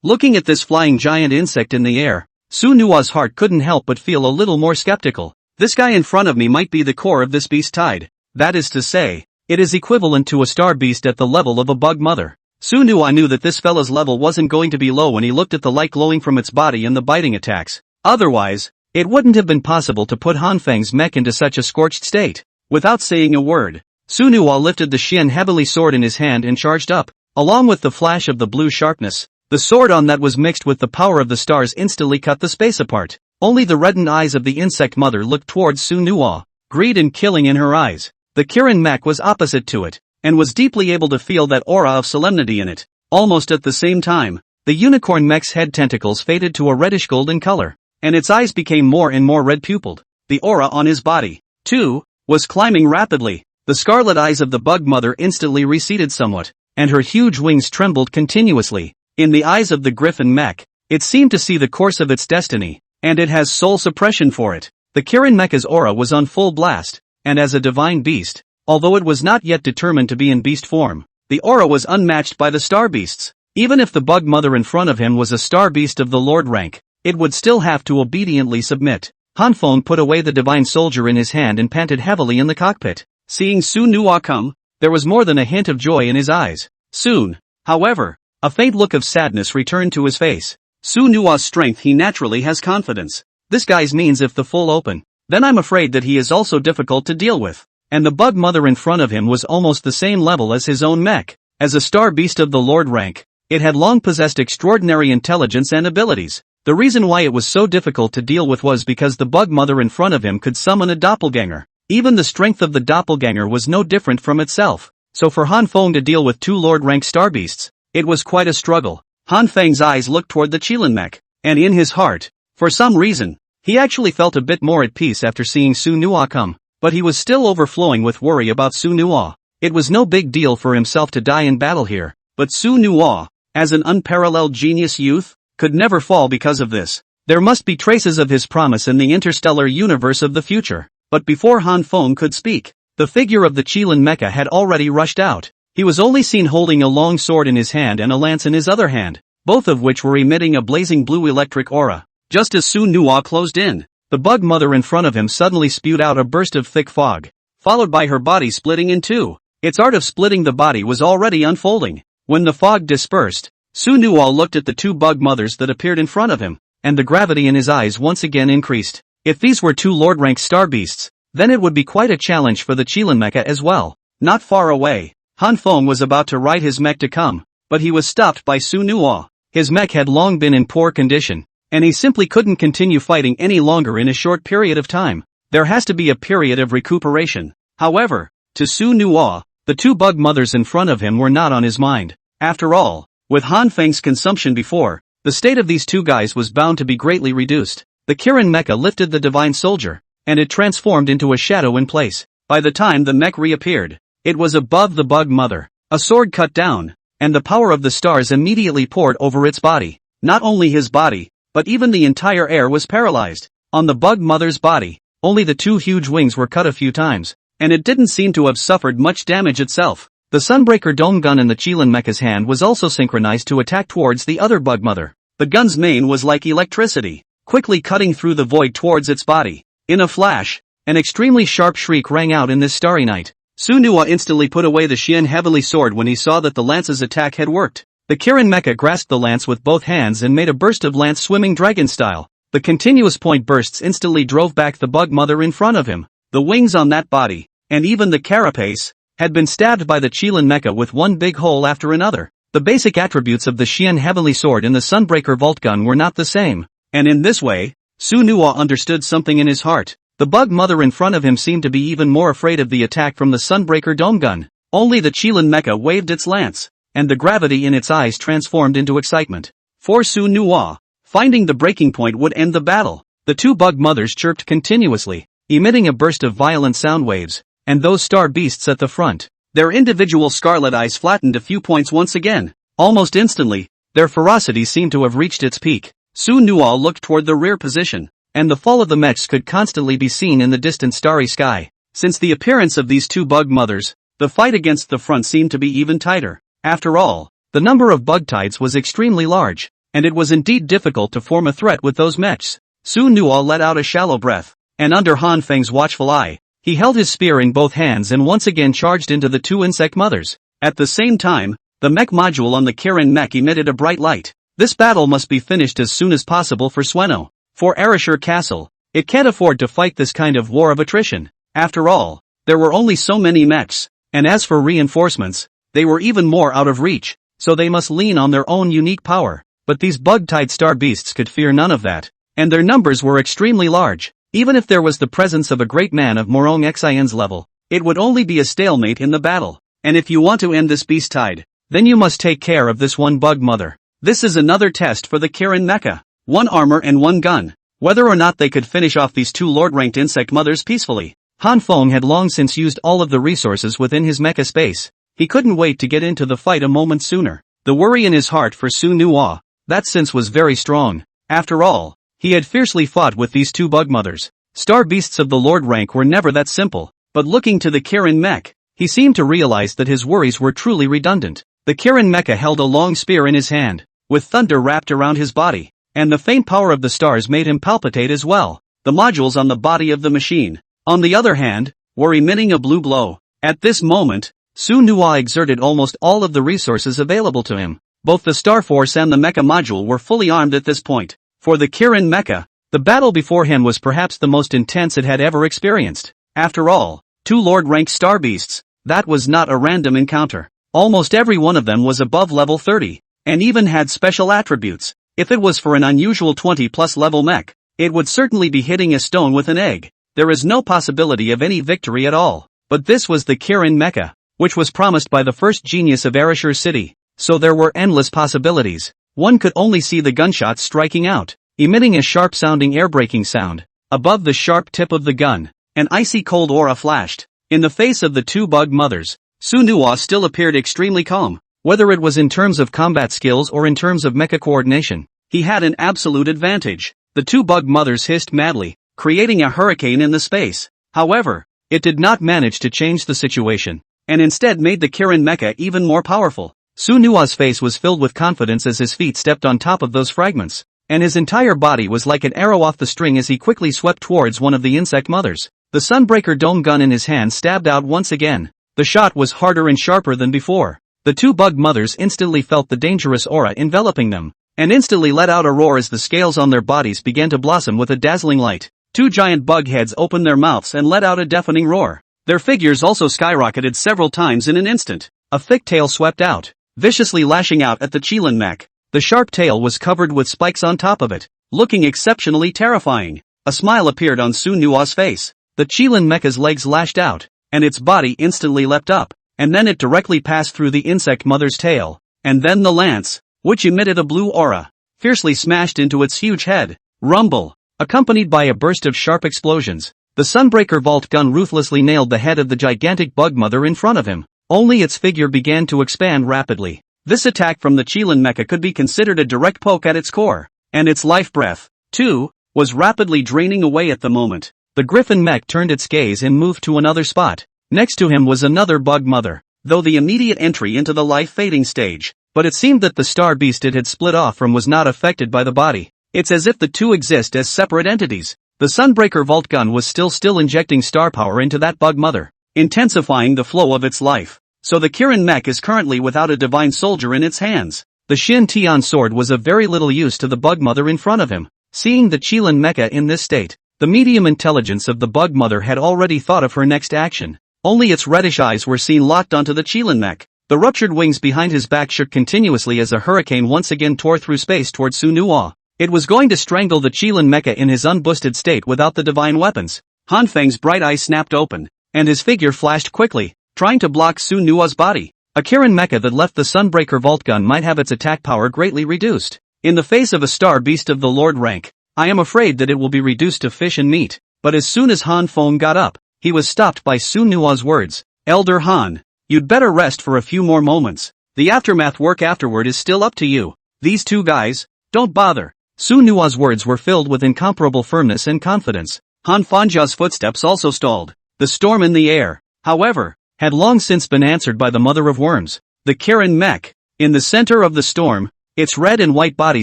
Looking at this flying giant insect in the air, Su Nua's heart couldn't help but feel a little more skeptical. This guy in front of me might be the core of this beast tide. That is to say, it is equivalent to a star beast at the level of a bug mother. Su Nua knew that this fella's level wasn't going to be low when he looked at the light glowing from its body and the biting attacks. Otherwise, it wouldn't have been possible to put Han Feng's mech into such a scorched state. Without saying a word, Su Nua lifted the Xian heavily sword in his hand and charged up. Along with the flash of the blue sharpness, the sword on that was mixed with the power of the stars instantly cut the space apart. Only the reddened eyes of the insect mother looked towards Su Nua, greed and killing in her eyes. The Kirin mech was opposite to it, and was deeply able to feel that aura of solemnity in it. Almost at the same time, the unicorn mech's head tentacles faded to a reddish golden color, and its eyes became more and more red-pupilled. The aura on his body, too, was climbing rapidly. The scarlet eyes of the bug mother instantly receded somewhat, and her huge wings trembled continuously. In the eyes of the griffin mech, it seemed to see the course of its destiny, and it has soul suppression for it. The Kirin mecha's aura was on full blast, and as a divine beast, although it was not yet determined to be in beast form, the aura was unmatched by the star beasts. Even if the bug mother in front of him was a star beast of the lord rank, it would still have to obediently submit. Han Feng put away the divine soldier in his hand and panted heavily in the cockpit. Seeing Su Nua come, there was more than a hint of joy in his eyes. Soon, however, a faint look of sadness returned to his face. Su Nua's strength, he naturally has confidence. This guy's means if the full open, then I'm afraid that he is also difficult to deal with. And the bug mother in front of him was almost the same level as his own mech. As a star beast of the lord rank, it had long possessed extraordinary intelligence and abilities. The reason why it was so difficult to deal with was because the bug mother in front of him could summon a doppelganger. Even the strength of the doppelganger was no different from itself. So for Han Feng to deal with two lord rank star beasts, it was quite a struggle. Han Feng's eyes looked toward the Qilin mech, and in his heart, for some reason, He actually felt a bit more at peace after seeing Su Nuo come, but he was still overflowing with worry about Su Nuo. It was no big deal for himself to die in battle here, but Su Nuo, as an unparalleled genius youth, could never fall because of this. There must be traces of his promise in the interstellar universe of the future. But before Han Feng could speak, the figure of the Qilin Mecha had already rushed out. He was only seen holding a long sword in his hand and a lance in his other hand, both of which were emitting a blazing blue electric aura. Just as Su Nuo closed in, the bug mother in front of him suddenly spewed out a burst of thick fog, followed by her body splitting in two. Its art of splitting the body was already unfolding. When the fog dispersed, Su Nuo looked at the two bug mothers that appeared in front of him, and the gravity in his eyes once again increased. If these were two Lord-rank star beasts, then it would be quite a challenge for the Qilin Mecha as well. Not far away, Han Feng was about to ride his mech to come, but he was stopped by Su Nuo. His mech had long been in poor condition, and he simply couldn't continue fighting any longer in a short period of time. There has to be a period of recuperation. However, to Su Nuo, the two bug mothers in front of him were not on his mind. After all, with Han Feng's consumption before, the state of these two guys was bound to be greatly reduced. The Kirin Mecha lifted the divine soldier, and it transformed into a shadow in place. By the time the mech reappeared, it was above the bug mother. A sword cut down, and the power of the stars immediately poured over its body. Not only his body, but even the entire air was paralyzed. On the bug mother's body, only the two huge wings were cut a few times, and it didn't seem to have suffered much damage itself. The Sunbreaker dome gun in the Qilin Mecha's hand was also synchronized to attack towards the other bug mother. The gun's main was like electricity, quickly cutting through the void towards its body. In a flash, an extremely sharp shriek rang out in this starry night. Su Nuo instantly put away the Xian heavenly sword when he saw that the lance's attack had worked. The Kirin Mecha grasped the lance with both hands and made a burst of lance swimming dragon style. The continuous point bursts instantly drove back the bug mother in front of him. The wings on that body, and even the carapace, had been stabbed by the Qilin Mecha with one big hole after another. The basic attributes of the Xian heavenly sword and the Sunbreaker vault gun were not the same. And in this way, Su Nuo understood something in his heart. The bug mother in front of him seemed to be even more afraid of the attack from the Sunbreaker dome gun. Only the Qilin Mecha waved its lance, and the gravity in its eyes transformed into excitement. For Su Nuo, finding the breaking point would end the battle. The two bug mothers chirped continuously, emitting a burst of violent sound waves, and those star beasts at the front, their individual scarlet eyes flattened a few points once again. Almost instantly, their ferocity seemed to have reached its peak. Su Nuo looked toward the rear position, and the fall of the mechs could constantly be seen in the distant starry sky. Since the appearance of these two bug mothers, the fight against the front seemed to be even tighter. After all, the number of bug tides was extremely large, and it was indeed difficult to form a threat with those mechs. Su Nuo let out a shallow breath, and under Han Feng's watchful eye, he held his spear in both hands and once again charged into the two insect mothers. At the same time, the mech module on the Kirin mech emitted a bright light. This battle must be finished as soon as possible for Sueno. For Arashur Castle, it can't afford to fight this kind of war of attrition. After all, there were only so many mechs, and as for reinforcements, they were even more out of reach, so they must lean on their own unique power. But these bug-tide star beasts could fear none of that, and their numbers were extremely large. Even if there was the presence of a great man of Morong Xian's level, it would only be a stalemate in the battle. And if you want to end this beast tide, then you must take care of this one bug mother. This is another test for the Kirin Mecha. One armor and one gun. Whether or not they could finish off these two lord-ranked insect mothers peacefully. Han Feng had long since used all of the resources within his mecha space. He couldn't wait to get into the fight a moment sooner. The worry in his heart for Su Nuo, that sense was very strong. After all, he had fiercely fought with these two bug mothers. Star beasts of the lord rank were never that simple, but looking to the Kirin mech, he seemed to realize that his worries were truly redundant. The Kirin mecha held a long spear in his hand, with thunder wrapped around his body, and the faint power of the stars made him palpitate as well. The modules on the body of the machine, on the other hand, were emitting a blue glow. At this moment, Su Nuo exerted almost all of the resources available to him. Both the Star Force and the mecha module were fully armed at this point. For the Kirin mecha, the battle before him was perhaps the most intense it had ever experienced. After all, two lord-rank star beasts, that was not a random encounter. Almost every one of them was above level 30, and even had special attributes. If it was for an unusual 20+ level mech, it would certainly be hitting a stone with an egg. There is no possibility of any victory at all. But this was the Kirin mecha, which was promised by the first genius of Arashur City, so there were endless possibilities. One could only see the gunshots striking out. emitting a sharp-sounding air-breaking sound. Above the sharp tip of the gun, an icy cold aura flashed. In the face of the two bug mothers, Sunuwa still appeared extremely calm. Whether it was in terms of combat skills or in terms of mecha coordination, he had an absolute advantage. The two bug mothers hissed madly, creating a hurricane in the space. However, it did not manage to change the situation, and instead made the Kirin mecha even more powerful. Sunuwa's face was filled with confidence as his feet stepped on top of those fragments, and his entire body was like an arrow off the string as he quickly swept towards one of the insect mothers. The Sunbreaker dome gun in his hand stabbed out once again. The shot was harder and sharper than before. The two bug mothers instantly felt the dangerous aura enveloping them, and instantly let out a roar as the scales on their bodies began to blossom with a dazzling light. Two giant bug heads opened their mouths and let out a deafening roar. Their figures also skyrocketed several times in an instant. A thick tail swept out, viciously lashing out at the Qilin mech. The sharp tail was covered with spikes on top of it, looking exceptionally terrifying. A smile appeared on Sunuwa's face. The Qilin mecha's legs lashed out, and its body instantly leapt up, and then it directly passed through the insect mother's tail, and then the lance, which emitted a blue aura, fiercely smashed into its huge head. Rumble, accompanied by a burst of sharp explosions. The Sunbreaker Vault gun ruthlessly nailed the head of the gigantic bug mother in front of him. Only its figure began to expand rapidly. This attack from the Qilin mecha could be considered a direct poke at its core, and its life breath, too, was rapidly draining away at the moment. The Griffin mech turned its gaze and moved to another spot. Next to him was another bug mother, though the immediate entry into the life-fading stage. But it seemed that the star beast it had split off from was not affected by the body. It's as if the two exist as separate entities. The Sunbreaker Vault gun was still injecting star power into that bug mother, intensifying the flow of its life. So the Kirin mech is currently without a divine soldier in its hands. The Shin Tian sword was of very little use to the bug mother in front of him. Seeing the Qilin mecha in this state, the medium intelligence of the bug mother had already thought of her next action. Only its reddish eyes were seen locked onto the Qilin mech. The ruptured wings behind his back shook continuously as a hurricane once again tore through space toward Sunuwa. It was going to strangle the Qilin mecha in his unboosted state without the divine weapons. Han Feng's bright eyes snapped open, and his figure flashed quickly, trying to block Sunuwa's body. A Kirin mecha that left the Sunbreaker Vault gun might have its attack power greatly reduced. In the face of a star beast of the Lord rank, I am afraid that it will be reduced to fish and meat. But as soon as Han Feng got up, he was stopped by Sunuwa's words. Elder Han, you'd better rest for a few more moments. The aftermath work afterward is still up to you. These two guys, don't bother. Sunuwa's words were filled with incomparable firmness and confidence. Han Fanjia's footsteps also stalled. The storm in the air, however, had long since been answered by the Mother of Worms. The Kirin mech, in the center of the storm, its red and white body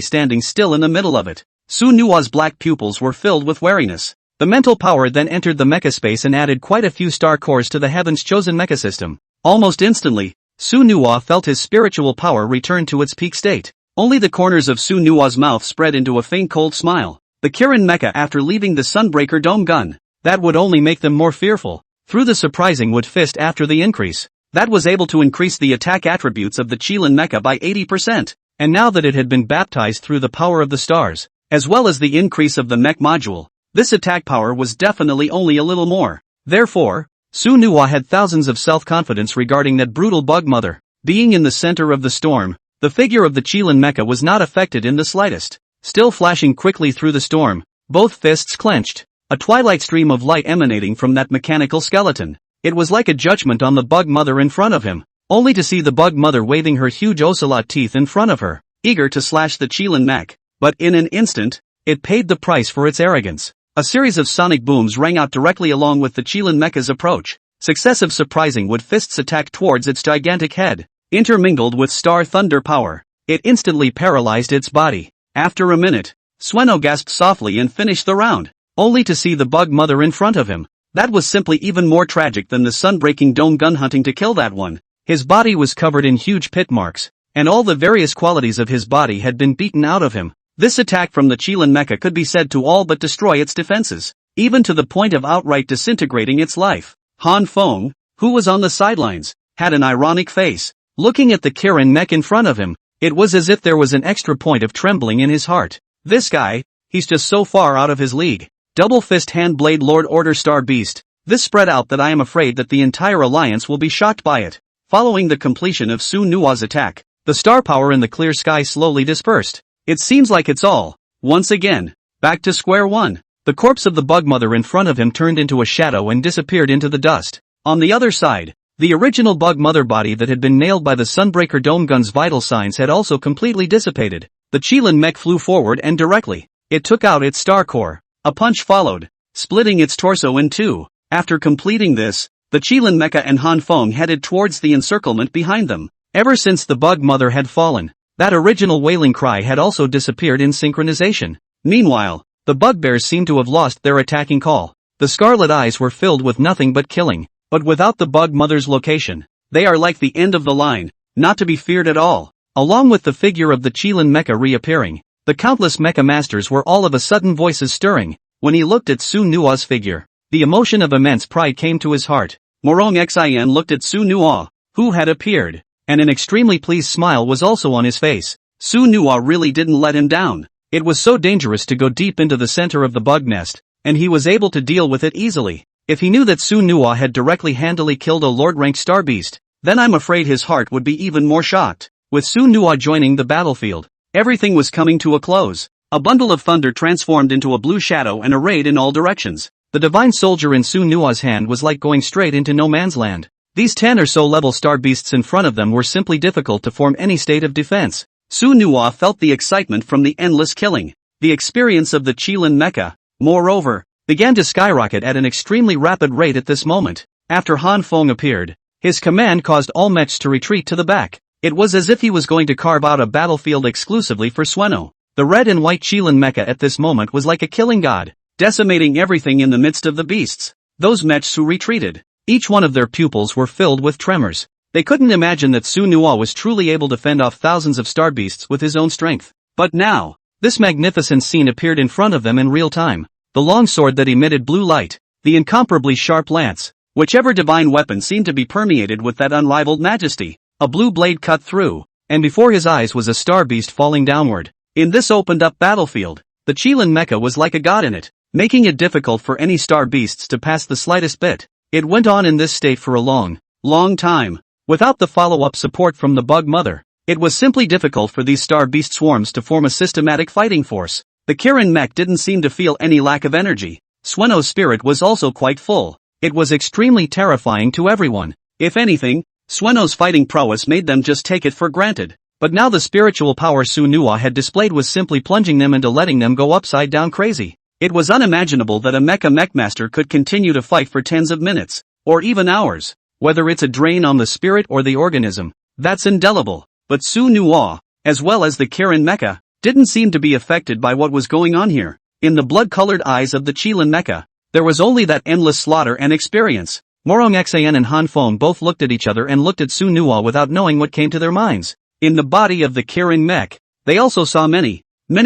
standing still in the middle of it. Sunuwa's black pupils were filled with wariness. The mental power then entered the mecha space and added quite a few star cores to the Heaven's chosen mecha system. Almost instantly, Sunuwa felt his spiritual power return to its peak state. Only the corners of Sunuwa's mouth spread into a faint cold smile. The Kirin mecha after leaving the Sunbreaker dome gun, that would only make them more fearful. Through the surprising wood fist after the increase, that was able to increase the attack attributes of the Qilin mecha by 80%. And now that it had been baptized through the power of the stars, as well as the increase of the mech module, this attack power was definitely only a little more. Therefore, Sunuwa had thousands of self-confidence regarding that brutal bug mother. Being in the center of the storm, the figure of the Qilin mecha was not affected in the slightest. Still flashing quickly through the storm, both fists clenched, a twilight stream of light emanating from that mechanical skeleton. It was like a judgment on the bug mother in front of him, only to see the bug mother waving her huge ocelot teeth in front of her, eager to slash the Qilin mech. But in an instant, it paid the price for its arrogance. A series of sonic booms rang out directly along with the Qilin mecha's approach. Successive surprising wood fists attacked towards its gigantic head. Intermingled with star thunder power, it instantly paralyzed its body. After a minute, Sueno gasped softly and finished the round, only to see the bug mother in front of him. That was simply even more tragic than the sun-breaking dome gun hunting to kill that one. His body was covered in huge pit marks, and all the various qualities of his body had been beaten out of him. This attack from the Qilin mecha could be said to all but destroy its defenses, even to the point of outright disintegrating its life. Han Feng, who was on the sidelines, had an ironic face. Looking at the Kirin mech in front of him, it was as if there was an extra point of trembling in his heart. This guy, he's just so far out of his league. Double fist hand blade Lord Order Star Beast. This spread out that I am afraid that the entire alliance will be shocked by it. Following the completion of Sunuwa's attack, the star power in the clear sky slowly dispersed. It seems like it's all once again, back to square one. The corpse of the bug mother in front of him turned into a shadow and disappeared into the dust. On the other side, the original bug mother body that had been nailed by the Sunbreaker dome gun's vital signs had also completely dissipated. The Qilin mech flew forward and directly, it took out its star core. A punch followed, splitting its torso in two. After completing this, the Qilin mecha and Han Feng headed towards the encirclement behind them. Ever since the bug mother had fallen, that original wailing cry had also disappeared in synchronization. Meanwhile, the bugbears seemed to have lost their attacking call. The scarlet eyes were filled with nothing but killing, but without the bug mother's location, they are like the end of the line, not to be feared at all. Along with the figure of the Qilin mecha reappearing, the countless mecha masters were all of a sudden voices stirring. When he looked at Su Nua's figure, the emotion of immense pride came to his heart. Morong Xian looked at Su Nua, who had appeared, and an extremely pleased smile was also on his face. Su Nua really didn't let him down. It was so dangerous to go deep into the center of the bug nest, and he was able to deal with it easily. If he knew that Su Nua had directly handily killed a Lord-ranked star beast, then I'm afraid his heart would be even more shocked. With Su Nua joining the battlefield, everything was coming to a close. A bundle of thunder transformed into a blue shadow and arrayed in all directions. The divine soldier in Su Nua's hand was like going straight into no man's land. These 10 or so level star beasts in front of them were simply difficult to form any state of defense. Su Nua felt the excitement from the endless killing. The experience of the Qilin mecha, moreover, began to skyrocket at an extremely rapid rate at this moment. After Han Feng appeared, his command caused all mechs to retreat to the back. It was as if he was going to carve out a battlefield exclusively for Sueno. The red and white Qilin mecha at this moment was like a killing god, decimating everything in the midst of the beasts. Those mechs who retreated, each one of their pupils were filled with tremors. They couldn't imagine that Su Nua was truly able to fend off thousands of star beasts with his own strength. But now, this magnificent scene appeared in front of them in real time. The long sword that emitted blue light, the incomparably sharp lance, whichever divine weapon seemed to be permeated with that unrivaled majesty. A blue blade cut through, and before his eyes was a star beast falling downward. In this opened-up battlefield, the Qilin mecha was like a god in it, making it difficult for any star beasts to pass the slightest bit. It went on in this state for a long time. Without the follow-up support from the bug mother, it was simply difficult for these star beast swarms to form a systematic fighting force. The Kirin mech didn't seem to feel any lack of energy. Sueno's spirit was also quite full. It was extremely terrifying to everyone. If anything, Sueno's fighting prowess made them just take it for granted. But now the spiritual power Su Nua had displayed was simply plunging them into letting them go upside down crazy. It was unimaginable that a mecha mechmaster could continue to fight for tens of minutes, or even hours. Whether it's a drain on the spirit or the organism, that's indelible. But Su Nua, as well as the Kirin mecha, didn't seem to be affected by what was going on here. In the blood-colored eyes of the Qilin mecha, there was only that endless slaughter and experience. Morong Xian and Han Feng both looked at each other and looked at Su Nua without knowing what came to their minds. In the body of the Kirin mech, they also saw many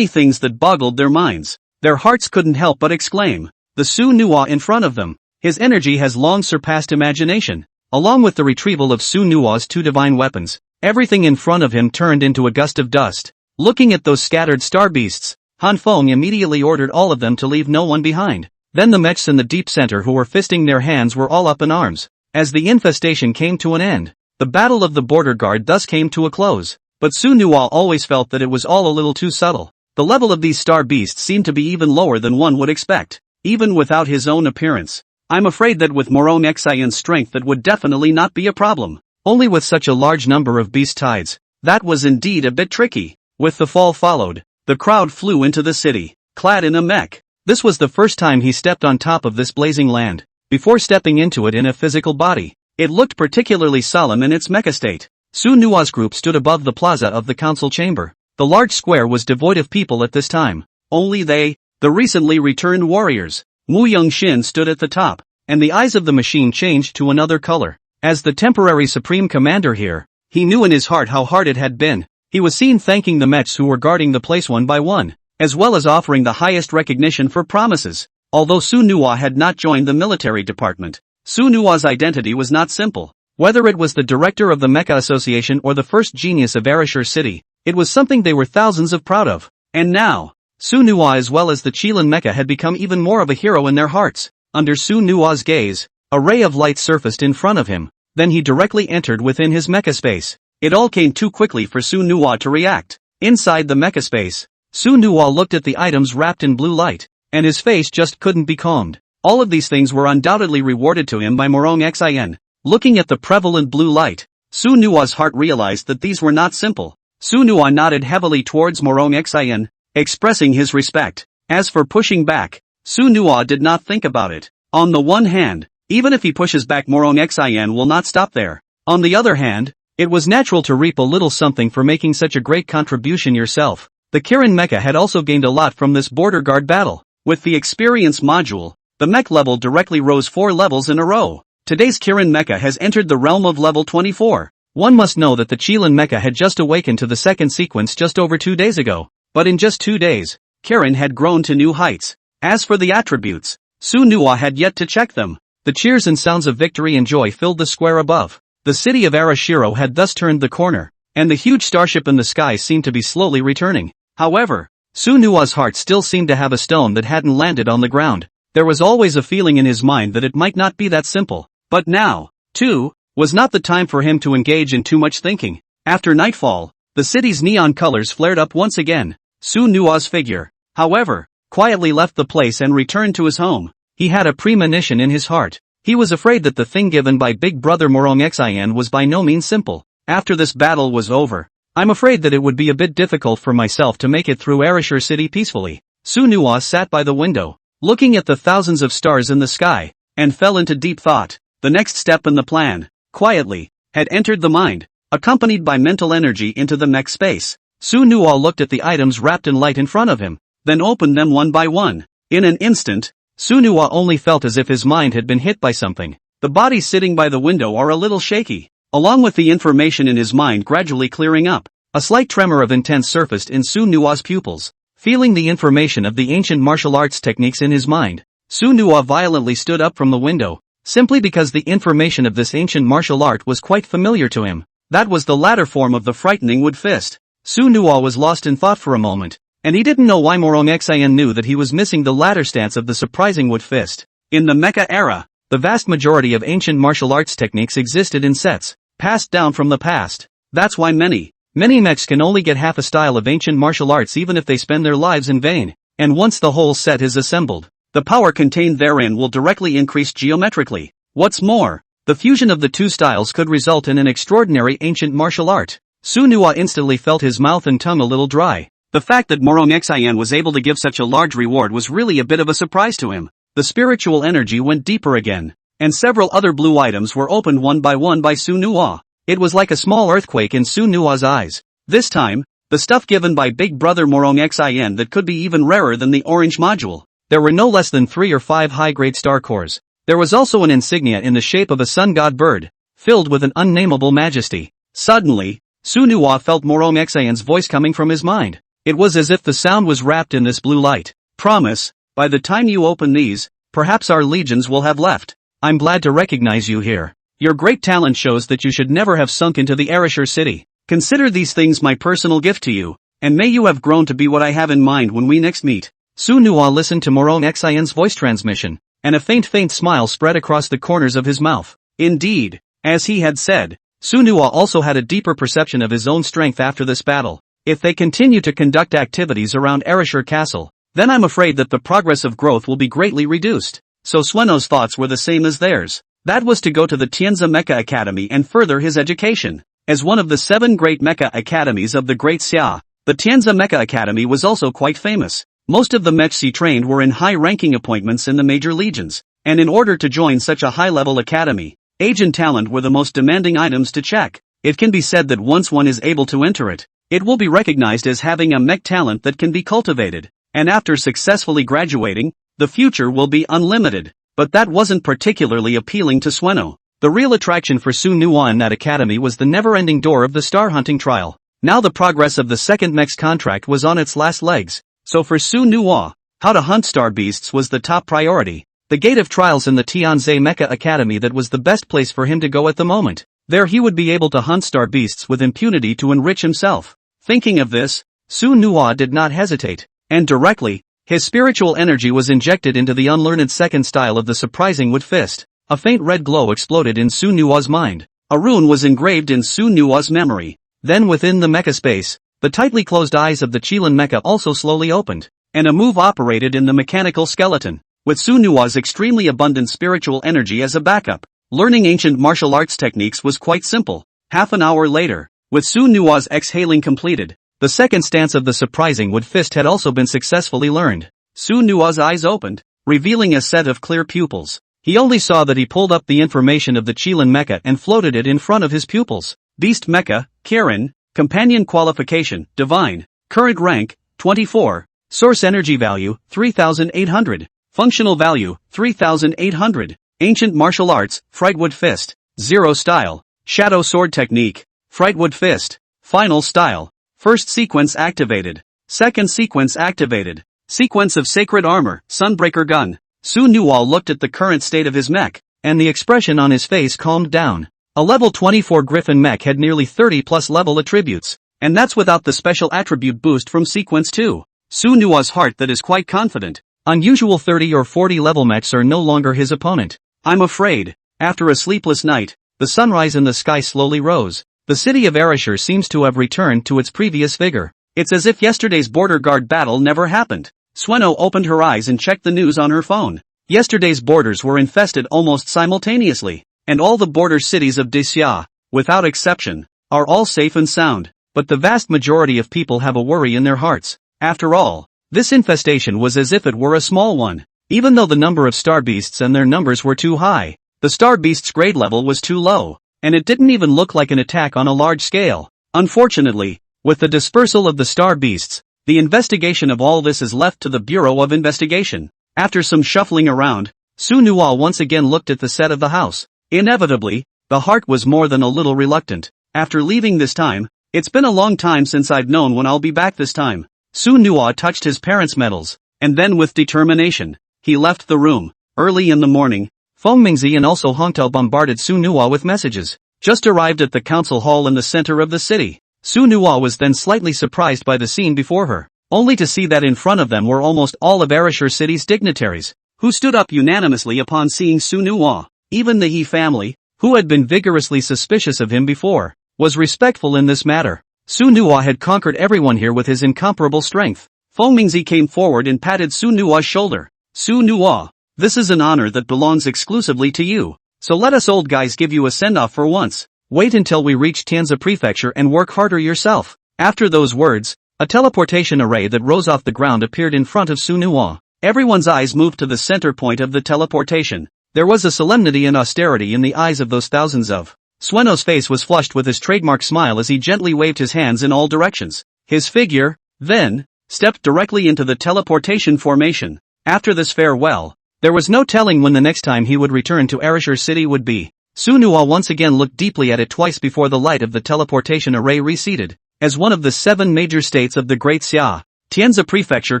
things that boggled their minds. Their hearts couldn't help but exclaim. The Su Nua in front of them, his energy has long surpassed imagination. Along with the retrieval of Su Nua's two divine weapons, everything in front of him turned into a gust of dust. Looking at those scattered star beasts, Han Feng immediately ordered all of them to leave no one behind. Then the mechs in the deep center who were fisting their hands were all up in arms. As the infestation came to an end, the battle of the border guard thus came to a close. But Su Nua always felt that it was all a little too subtle. The level of these star beasts seemed to be even lower than one would expect, even without his own appearance. I'm afraid that with Morong Xian's strength that would definitely not be a problem. Only with such a large number of beast tides, that was indeed a bit tricky. With the fall followed, the crowd flew into the city, clad in a mech. This was the first time he stepped on top of this blazing land. Before stepping into it in a physical body, it looked particularly solemn in its mecha state. Su Nua's group stood above the plaza of the council chamber. The large square was devoid of people at this time. Only they, the recently returned warriors. Mu Yongshin stood at the top, and the eyes of the machine changed to another color. As the temporary supreme commander here, he knew in his heart how hard it had been. He was seen thanking the mechs who were guarding the place one by one, as well as offering the highest recognition for promises. Although Su Nua had not joined the military department, Su Nua's identity was not simple. Whether it was the director of the Mecha Association or the first genius of Arashur City, it was something they were thousands of proud of. And now, Su Nua as well as the Qilin Mecha had become even more of a hero in their hearts. Under Su Nua's gaze, a ray of light surfaced in front of him. Then he directly entered within his mecha space. It all came too quickly for Su Nua to react. Inside the mecha space, Su Nuwa looked at the items wrapped in blue light, and his face just couldn't be calmed. All of these things were undoubtedly rewarded to him by Morong Xin. Looking at the prevalent blue light, Su Nuwa's heart realized that these were not simple. Su Nuwa nodded heavily towards Morong Xin, expressing his respect. As for pushing back, Su Nuwa did not think about it. On the one hand, even if he pushes back, Morong Xin will not stop there. On the other hand, it was natural to reap a little something for making such a great contribution yourself. The Kirin Mecha had also gained a lot from this border guard battle. With the experience module, the mech level directly rose 4 levels in a row. Today's Kirin Mecha has entered the realm of level 24. One must know that the Qilin Mecha had just awakened to the second sequence just over 2 days ago. But in just 2 days, Kirin had grown to new heights. As for the attributes, Su Nuwa had yet to check them. The cheers and sounds of victory and joy filled the square above. The city of Arashiro had thus turned the corner, and the huge starship in the sky seemed to be slowly returning. However, Su Nuwa's heart still seemed to have a stone that hadn't landed on the ground. There was always a feeling in his mind that it might not be that simple. But now, too, was not the time for him to engage in too much thinking. After nightfall, the city's neon colors flared up once again. Su Nuwa's figure, however, quietly left the place and returned to his home. He had a premonition in his heart. He was afraid that the thing given by Big Brother Morong Xin was by no means simple. After this battle was over, I'm afraid that it would be a bit difficult for myself to make it through Arashiro City peacefully. Su Nuwa sat by the window, looking at the thousands of stars in the sky, and fell into deep thought. The next step in the plan, quietly, had entered the mind, accompanied by mental energy into the mech space. Su Nuwa looked at the items wrapped in light in front of him, then opened them one by one. In an instant, Su Nuwa only felt as if his mind had been hit by something. The bodies sitting by the window are a little shaky, along with the information in his mind gradually clearing up. A slight tremor of intent surfaced in Su Nuwa's pupils. Feeling the information of the ancient martial arts techniques in his mind, Su Nuwa violently stood up from the window, simply because the information of this ancient martial art was quite familiar to him. That was the latter form of the frightening wood fist. Su Nuwa was lost in thought for a moment, and he didn't know why Morong Xin knew that he was missing the latter stance of the surprising wood fist. In the Mecha era, the vast majority of ancient martial arts techniques existed in sets, passed down from the past. That's why many mechs can only get half a style of ancient martial arts even if they spend their lives in vain. And once the whole set is assembled, the power contained therein will directly increase geometrically. What's more, the fusion of the two styles could result in an extraordinary ancient martial art. Su Nuwa instantly felt his mouth and tongue a little dry. The fact that Morong Xin was able to give such a large reward was really a bit of a surprise to him. The spiritual energy went deeper again, and several other blue items were opened one by Su Nuwa. It was like a small earthquake in Su Nuwa's eyes. This time, the stuff given by Big Brother Morong Xin that could be even rarer than the orange module. There were no less than 3 or 5 high-grade star cores. There was also an insignia in the shape of a sun god bird, filled with an unnameable majesty. Suddenly, Su Nuwa felt Morong Xion's voice coming from his mind. It was as if the sound was wrapped in this blue light. Promise, by the time you open these, perhaps our legions will have left. I'm glad to recognize you here. Your great talent shows that you should never have sunk into the Arashiro City. Consider these things my personal gift to you, and may you have grown to be what I have in mind when we next meet. Su Nuwa listened to Morong Xion's voice transmission, and a faint smile spread across the corners of his mouth. Indeed, as he had said, Su Nuwa also had a deeper perception of his own strength after this battle. If they continue to conduct activities around Arashiro Castle, then I'm afraid that the progress of growth will be greatly reduced. So Sueno's thoughts were the same as theirs. That was to go to the Tianzi Mecha Academy and further his education. As one of the 7 great mecha academies of the Great Xia, the Tianzi Mecha Academy was also quite famous. Most of the mechs he trained were in high-ranking appointments in the major legions, and in order to join such a high-level academy, age and talent were the most demanding items to check. It can be said that once one is able to enter it, it will be recognized as having a mech talent that can be cultivated, and after successfully graduating, the future will be unlimited. But that wasn't particularly appealing to Sueno. The real attraction for Su Nuwa in that academy was the never-ending door of the star hunting trial. Now the progress of the second mech's contract was on its last legs, so for Su Nuwa, how to hunt star beasts was the top priority. The gate of trials in the Tianzi Mecha Academy, that was the best place for him to go at the moment. There he would be able to hunt star beasts with impunity to enrich himself. Thinking of this, Su Nuwa did not hesitate, and directly, his spiritual energy was injected into the unlearned second style of the surprising wood fist. A faint red glow exploded in Su Nuwa's mind. A rune was engraved in Su Nuwa's memory. Then within the mecha space, The tightly closed eyes of the Chilean mecha also slowly opened, and a move operated in the mechanical skeleton. With Su Nua's extremely abundant spiritual energy as a backup, learning ancient martial arts techniques was quite simple. Half an hour later, with Su Nua's exhaling completed, the second stance of the surprising wood fist had also been successfully learned. Su Nua's eyes opened, revealing a set of clear pupils. He only saw that he pulled up the information of the Chilean mecha and floated it in front of his pupils. Beast Mecha, Kirin, Companion Qualification, Divine, Current Rank, 24, Source Energy Value, 3800, Functional Value, 3800, Ancient Martial Arts, Frightwood Fist, 0 Style, Shadow Sword Technique, Frightwood Fist, Final Style, First Sequence Activated, Second Sequence Activated, Sequence of Sacred Armor, Sunbreaker Gun. Su Nua looked at the current state of his mech, and the expression on his face calmed down. A level 24 Griffin mech had nearly 30 plus level attributes, and that's without the special attribute boost from Sequence 2. Su Nua's heart that is quite confident. Unusual 30 or 40 level mechs are no longer his opponent. I'm afraid. After a sleepless night, the sunrise in the sky slowly rose. The city of Arashir seems to have returned to its previous vigor. It's as if yesterday's border guard battle never happened. Sueno opened her eyes and checked the news on her phone. Yesterday's borders were infested almost simultaneously, and all the border cities of Desya, without exception, are all safe and sound. But the vast majority of people have a worry in their hearts. After all, this infestation was as if it were a small one. Even though the number of star beasts and their numbers were too high, the star beast's grade level was too low, and it didn't even look like an attack on a large scale. Unfortunately, with the dispersal of the star beasts, the investigation of all this is left to the Bureau of Investigation. After some shuffling around, Su Nua once again looked at the set of the house. Inevitably, the heart was more than a little reluctant. After leaving this time, it's been a long time since I've known when I'll be back this time. Su Nua touched his parents' medals, and then with determination, he left the room. Early in the morning, Feng Mingzi and also Hongtel bombarded Su Nua with messages. Just arrived at the council hall in the center of the city. Su Nua was then slightly surprised by the scene before her, only to see that in front of them were almost all of Arashir City's dignitaries, who stood up unanimously upon seeing Su Nua. Even the He family, who had been vigorously suspicious of him before, was respectful in this matter. Su Nua had conquered everyone here with his incomparable strength. Feng Mingzi came forward and patted Su Nua's shoulder. Su Nua, this is an honor that belongs exclusively to you, so let us old guys give you a send-off for once. Wait until we reach Tianzi Prefecture and work harder yourself. After those words, a teleportation array that rose off the ground appeared in front of Su Nua. Everyone's eyes moved to the center point of the teleportation. There was a solemnity and austerity in the eyes of those thousands of. Sueno's face was flushed with his trademark smile as he gently waved his hands in all directions. His figure, then, stepped directly into the teleportation formation. After this farewell, there was no telling when the next time he would return to Arashir City would be. Su Nua once again looked deeply at it twice before the light of the teleportation array receded. As one of the 7 major states of the Great Xia, Tianzi Prefecture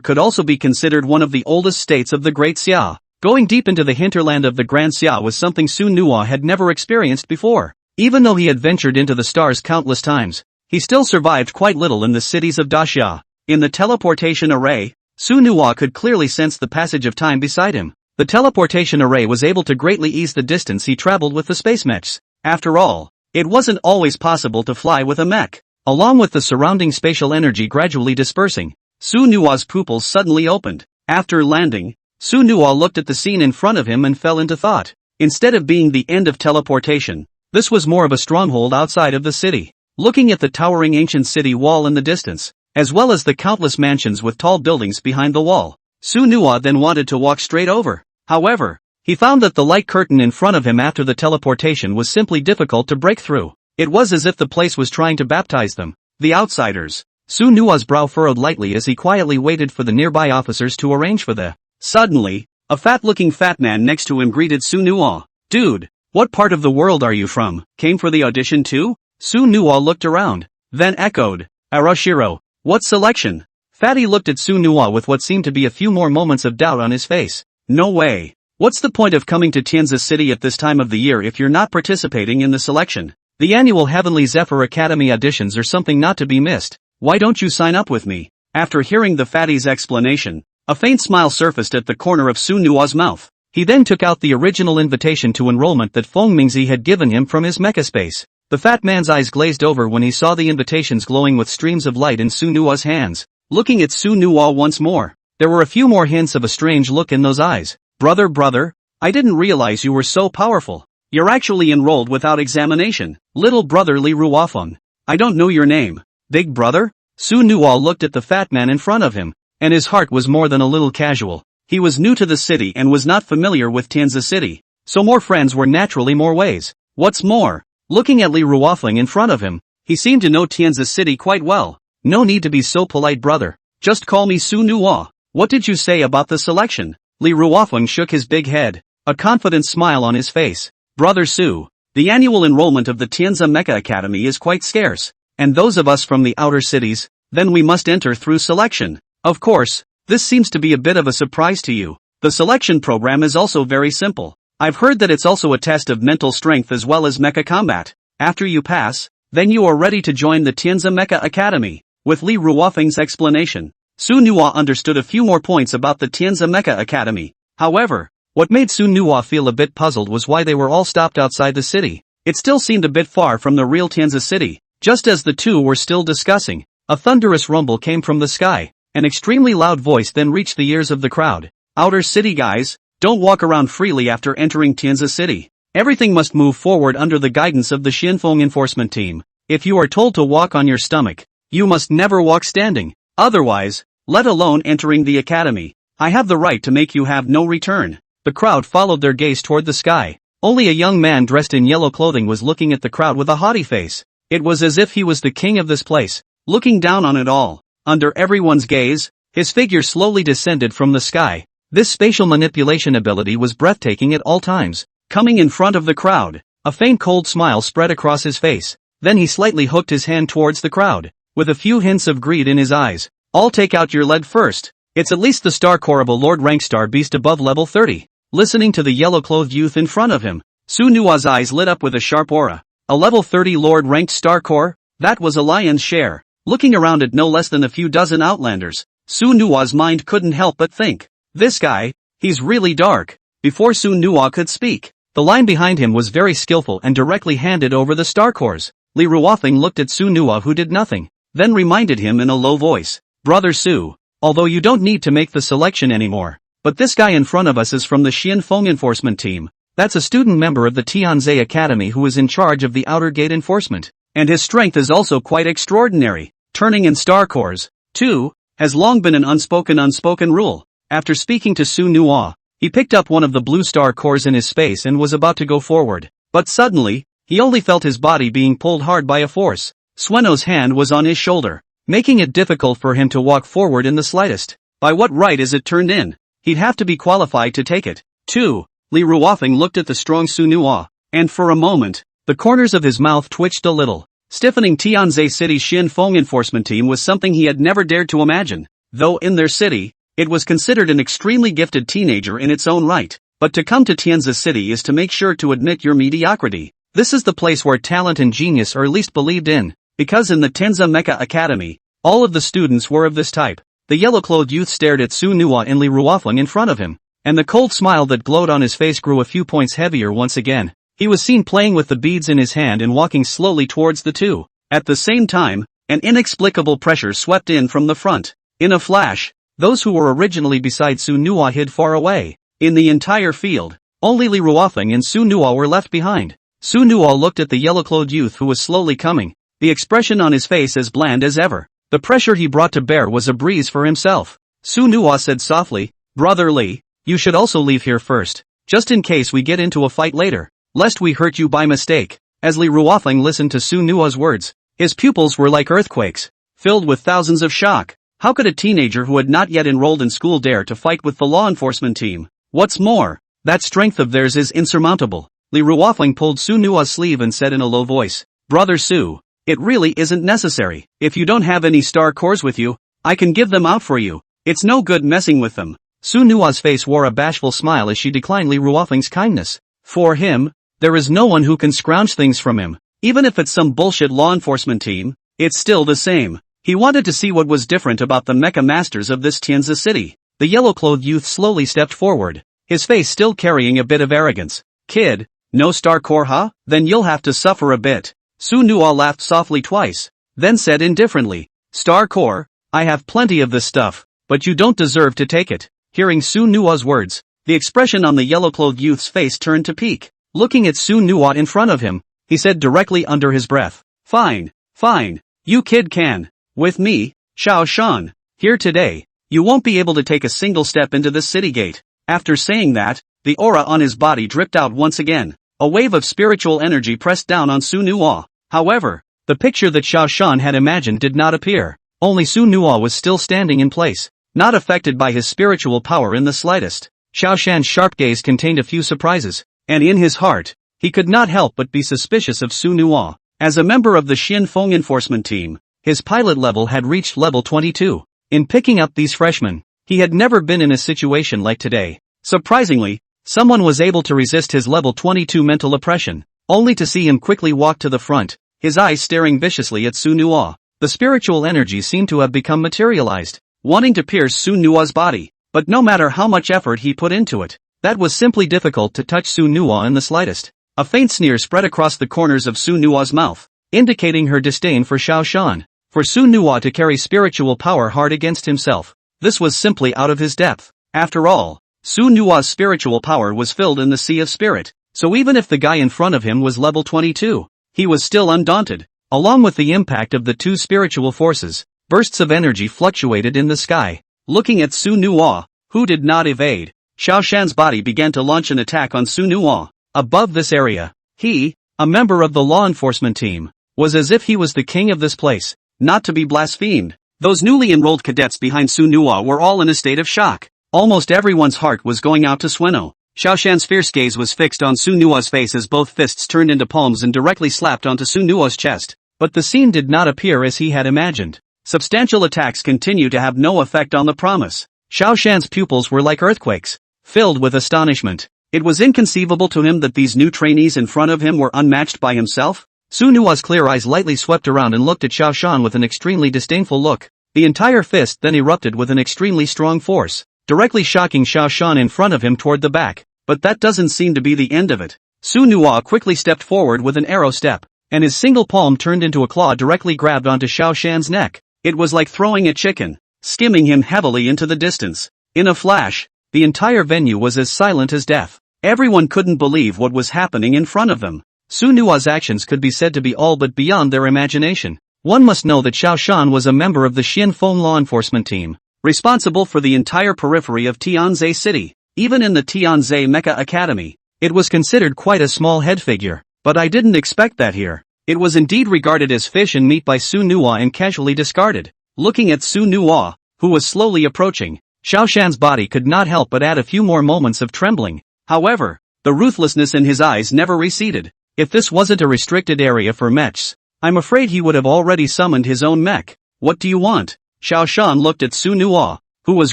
could also be considered one of the oldest states of the Great Xia. Going deep into the hinterland of the Grand Xia was something Su Nua had never experienced before. Even though he had ventured into the stars countless times, he still survived quite little in the cities of Daxia. In the teleportation array, Su Nua could clearly sense the passage of time beside him. The teleportation array was able to greatly ease the distance he traveled with the space mechs. After all, it wasn't always possible to fly with a mech. Along with the surrounding spatial energy gradually dispersing, Su Nua's pupils suddenly opened. After landing, Su Nua looked at the scene in front of him and fell into thought. Instead of being the end of teleportation, this was more of a stronghold outside of the city. Looking at the towering ancient city wall in the distance, as well as the countless mansions with tall buildings behind the wall, Su Nua then wanted to walk straight over. However, he found that the light curtain in front of him after the teleportation was simply difficult to break through. It was as if the place was trying to baptize them, the outsiders. Su Nua's brow furrowed lightly as he quietly waited for the nearby officers to arrange for the. Suddenly, a fat-looking fat man next to him greeted Su Nua. Dude, what part of the world are you from? Came for the audition too? Su Nua looked around, then echoed, Arashiro, what selection? Fatty looked at Su Nua with what seemed to be a few more moments of doubt on his face. No way. What's the point of coming to Tianzi City at this time of the year if you're not participating in the selection? The annual Heavenly Zephyr Academy auditions are something not to be missed. Why don't you sign up with me? After hearing the fatty's explanation, a faint smile surfaced at the corner of Su Nua's mouth. He then took out the original invitation to enrollment that Feng Mingzi had given him from his mecha space. The fat man's eyes glazed over when he saw the invitations glowing with streams of light in Su Nua's hands. Looking at Su Nua once more, there were a few more hints of a strange look in those eyes. Brother, I didn't realize you were so powerful. You're actually enrolled without examination. Little brother Li Ruofeng. I don't know your name. Big brother? Su Nua looked at the fat man in front of him, and his heart was more than a little casual. He was new to the city and was not familiar with Tianzi City, so more friends were naturally more ways. What's more, looking at Li Ruofeng in front of him, he seemed to know Tianzi City quite well. No need to be so polite, brother. Just call me Su Nua. What did you say about the selection? Li Ruofeng shook his big head, a confident smile on his face. Brother Su, the annual enrollment of the Tianzi Mecha Academy is quite scarce, and those of us from the outer cities, then we must enter through selection. Of course, this seems to be a bit of a surprise to you. The selection program is also very simple. I've heard that it's also a test of mental strength as well as mecha combat. After you pass, then you are ready to join the Tianzi Mecha Academy. With Li Ruofeng's explanation, Su Nua understood a few more points about the Tianzi Mecha Academy. However, what made Su Nua feel a bit puzzled was why they were all stopped outside the city. It still seemed a bit far from the real Tianzi City. Just as the two were still discussing, a thunderous rumble came from the sky. An extremely loud voice then reached the ears of the crowd. Outer city guys, don't walk around freely after entering Tianzi City. Everything must move forward under the guidance of the Xinfeng enforcement team. If you are told to walk on your stomach, you must never walk standing. Otherwise, let alone entering the academy, I have the right to make you have no return. The crowd followed their gaze toward the sky. Only a young man dressed in yellow clothing was looking at the crowd with a haughty face. It was as if he was the king of this place, looking down on it all. Under everyone's gaze, his figure slowly descended from the sky. This spatial manipulation ability was breathtaking at all times. Coming in front of the crowd, a faint cold smile spread across his face. Then he slightly hooked his hand towards the crowd, with a few hints of greed in his eyes. I'll take out your lead first. It's at least the Star Corps of a Lord rank star beast above level 30. Listening to the yellow-clothed youth in front of him, Su Nua's eyes lit up with a sharp aura. A level 30 Lord ranked Star Corps? That was a lion's share. Looking around at no less than a few dozen outlanders, Su Nua's mind couldn't help but think, this guy, he's really dark. Before Su Nua could speak, the line behind him was very skillful and directly handed over the Star Corps. Li Ruofeng looked at Su Nua, who did nothing, then reminded him in a low voice, Brother Su, although you don't need to make the selection anymore, but this guy in front of us is from the Xinfeng enforcement team. That's a student member of the Tianzi Academy who is in charge of the outer gate enforcement. And his strength is also quite extraordinary. Turning in Star Corps, too, has long been an unspoken rule. After speaking to Su Nua, he picked up one of the blue Star Corps in his space and was about to go forward. But suddenly, he only felt his body being pulled hard by a force. Sueno's hand was on his shoulder, making it difficult for him to walk forward in the slightest. By what right is it turned in? He'd have to be qualified to take it. 2. Li Ruofeng looked at the strong Su Nua, and for a moment, the corners of his mouth twitched a little. Stiffening Tianzi City's Xinfeng enforcement team was something he had never dared to imagine. Though in their city, it was considered an extremely gifted teenager in its own right. But to come to Tianzi City is to make sure to admit your mediocrity. This is the place where talent and genius are least believed in. Because in the Tianzi Mecha Academy, all of the students were of this type. The yellow-clothed youth stared at Su Nua and Li Ruofeng in front of him, and the cold smile that glowed on his face grew a few points heavier once again. He was seen playing with the beads in his hand and walking slowly towards the two. At the same time, an inexplicable pressure swept in from the front. In a flash, those who were originally beside Su Nua hid far away. In the entire field, only Li Ruofeng and Su Nua were left behind. Su Nua looked at the yellow-clothed youth who was slowly coming, the expression on his face as bland as ever. The pressure he brought to bear was a breeze for himself. Su Nua said softly, Brother Li, you should also leave here first, just in case we get into a fight later, lest we hurt you by mistake. As Li Ruofeng listened to Su Nua's words, his pupils were like earthquakes, filled with thousands of shock. How could a teenager who had not yet enrolled in school dare to fight with the law enforcement team? What's more, that strength of theirs is insurmountable. Li Ruofeng pulled Su Nua's sleeve and said in a low voice, Brother Su, it really isn't necessary. If you don't have any Star Corps with you, I can give them out for you. It's no good messing with them. Su Nua's face wore a bashful smile as she declined Li Ruofeng's kindness. For him, there is no one who can scrounge things from him. Even if it's some bullshit law enforcement team, it's still the same. He wanted to see what was different about the mecha masters of this Tianzi City. The yellow-clothed youth slowly stepped forward, his face still carrying a bit of arrogance. Kid, no Star Corps huh? Then you'll have to suffer a bit. Su Nua laughed softly twice, then said indifferently, "Star Core, I have plenty of this stuff, but you don't deserve to take it." Hearing Su Nua's words, the expression on the yellow-clothed youth's face turned to peak. Looking at Su Nua in front of him, he said directly under his breath, "Fine, fine, you kid can. With me, Xiao Shan, here today, you won't be able to take a single step into this city gate." After saying that, the aura on his body dripped out once again. A wave of spiritual energy pressed down on Su Nua. However, the picture that Xiao Shan had imagined did not appear. Only Su Nua was still standing in place, not affected by his spiritual power in the slightest. Xiao Shan's sharp gaze contained a few surprises, and in his heart, he could not help but be suspicious of Su Nua. As a member of the Xian Feng enforcement team, his pilot level had reached level 22. In picking up these freshmen, he had never been in a situation like today. Surprisingly, someone was able to resist his level 22 mental oppression, only to see him quickly walk to the front, his eyes staring viciously at Su Nua. The spiritual energy seemed to have become materialized, wanting to pierce Su Nua's body, but no matter how much effort he put into it, that was simply difficult to touch Su Nua in the slightest. A faint sneer spread across the corners of Su Nua's mouth, indicating her disdain for Xiao Shan. For Su Nua to carry spiritual power hard against himself, this was simply out of his depth. After all, Su Nua's spiritual power was filled in the Sea of Spirit, so even if the guy in front of him was level 22, he was still undaunted. Along with the impact of the two spiritual forces, bursts of energy fluctuated in the sky. Looking at Su Nua, who did not evade, Xiao Shan's body began to launch an attack on Su Nua. Above this area, he, a member of the law enforcement team, was as if he was the king of this place, not to be blasphemed. Those newly enrolled cadets behind Su Nua were all in a state of shock. Almost everyone's heart was going out to Sueno. Xiao Shan's fierce gaze was fixed on Su Nua's face as both fists turned into palms and directly slapped onto Su Nua's chest. But the scene did not appear as he had imagined. Substantial attacks continued to have no effect on the promise. Xiao Shan's pupils were like earthquakes, filled with astonishment. It was inconceivable to him that these new trainees in front of him were unmatched by himself. Su Nua's clear eyes lightly swept around and looked at Xiao Shan with an extremely disdainful look. The entire fist then erupted with an extremely strong force, directly shocking Xiao Shan in front of him toward the back. But that doesn't seem to be the end of it. Su Nua quickly stepped forward with an arrow step, and his single palm turned into a claw directly grabbed onto Xiao Shan's neck. It was like throwing a chicken, skimming him heavily into the distance. In a flash, the entire venue was as silent as death. Everyone couldn't believe what was happening in front of them. Su Nua's actions could be said to be all but beyond their imagination. One must know that Xiao Shan was a member of the Xian Feng law enforcement team, responsible for the entire periphery of Tianzhe City. Even in the Tianzhe Mecha Academy, it was considered quite a small head figure, but I didn't expect that here. It was indeed regarded as fish and meat by Su Nua and casually discarded. Looking at Su Nua, who was slowly approaching, Xiao Shan's body could not help but add a few more moments of trembling. However, the ruthlessness in his eyes never receded. If this wasn't a restricted area for mechs, I'm afraid he would have already summoned his own mech. What do you want? Xiao Shan looked at Su Nua, who was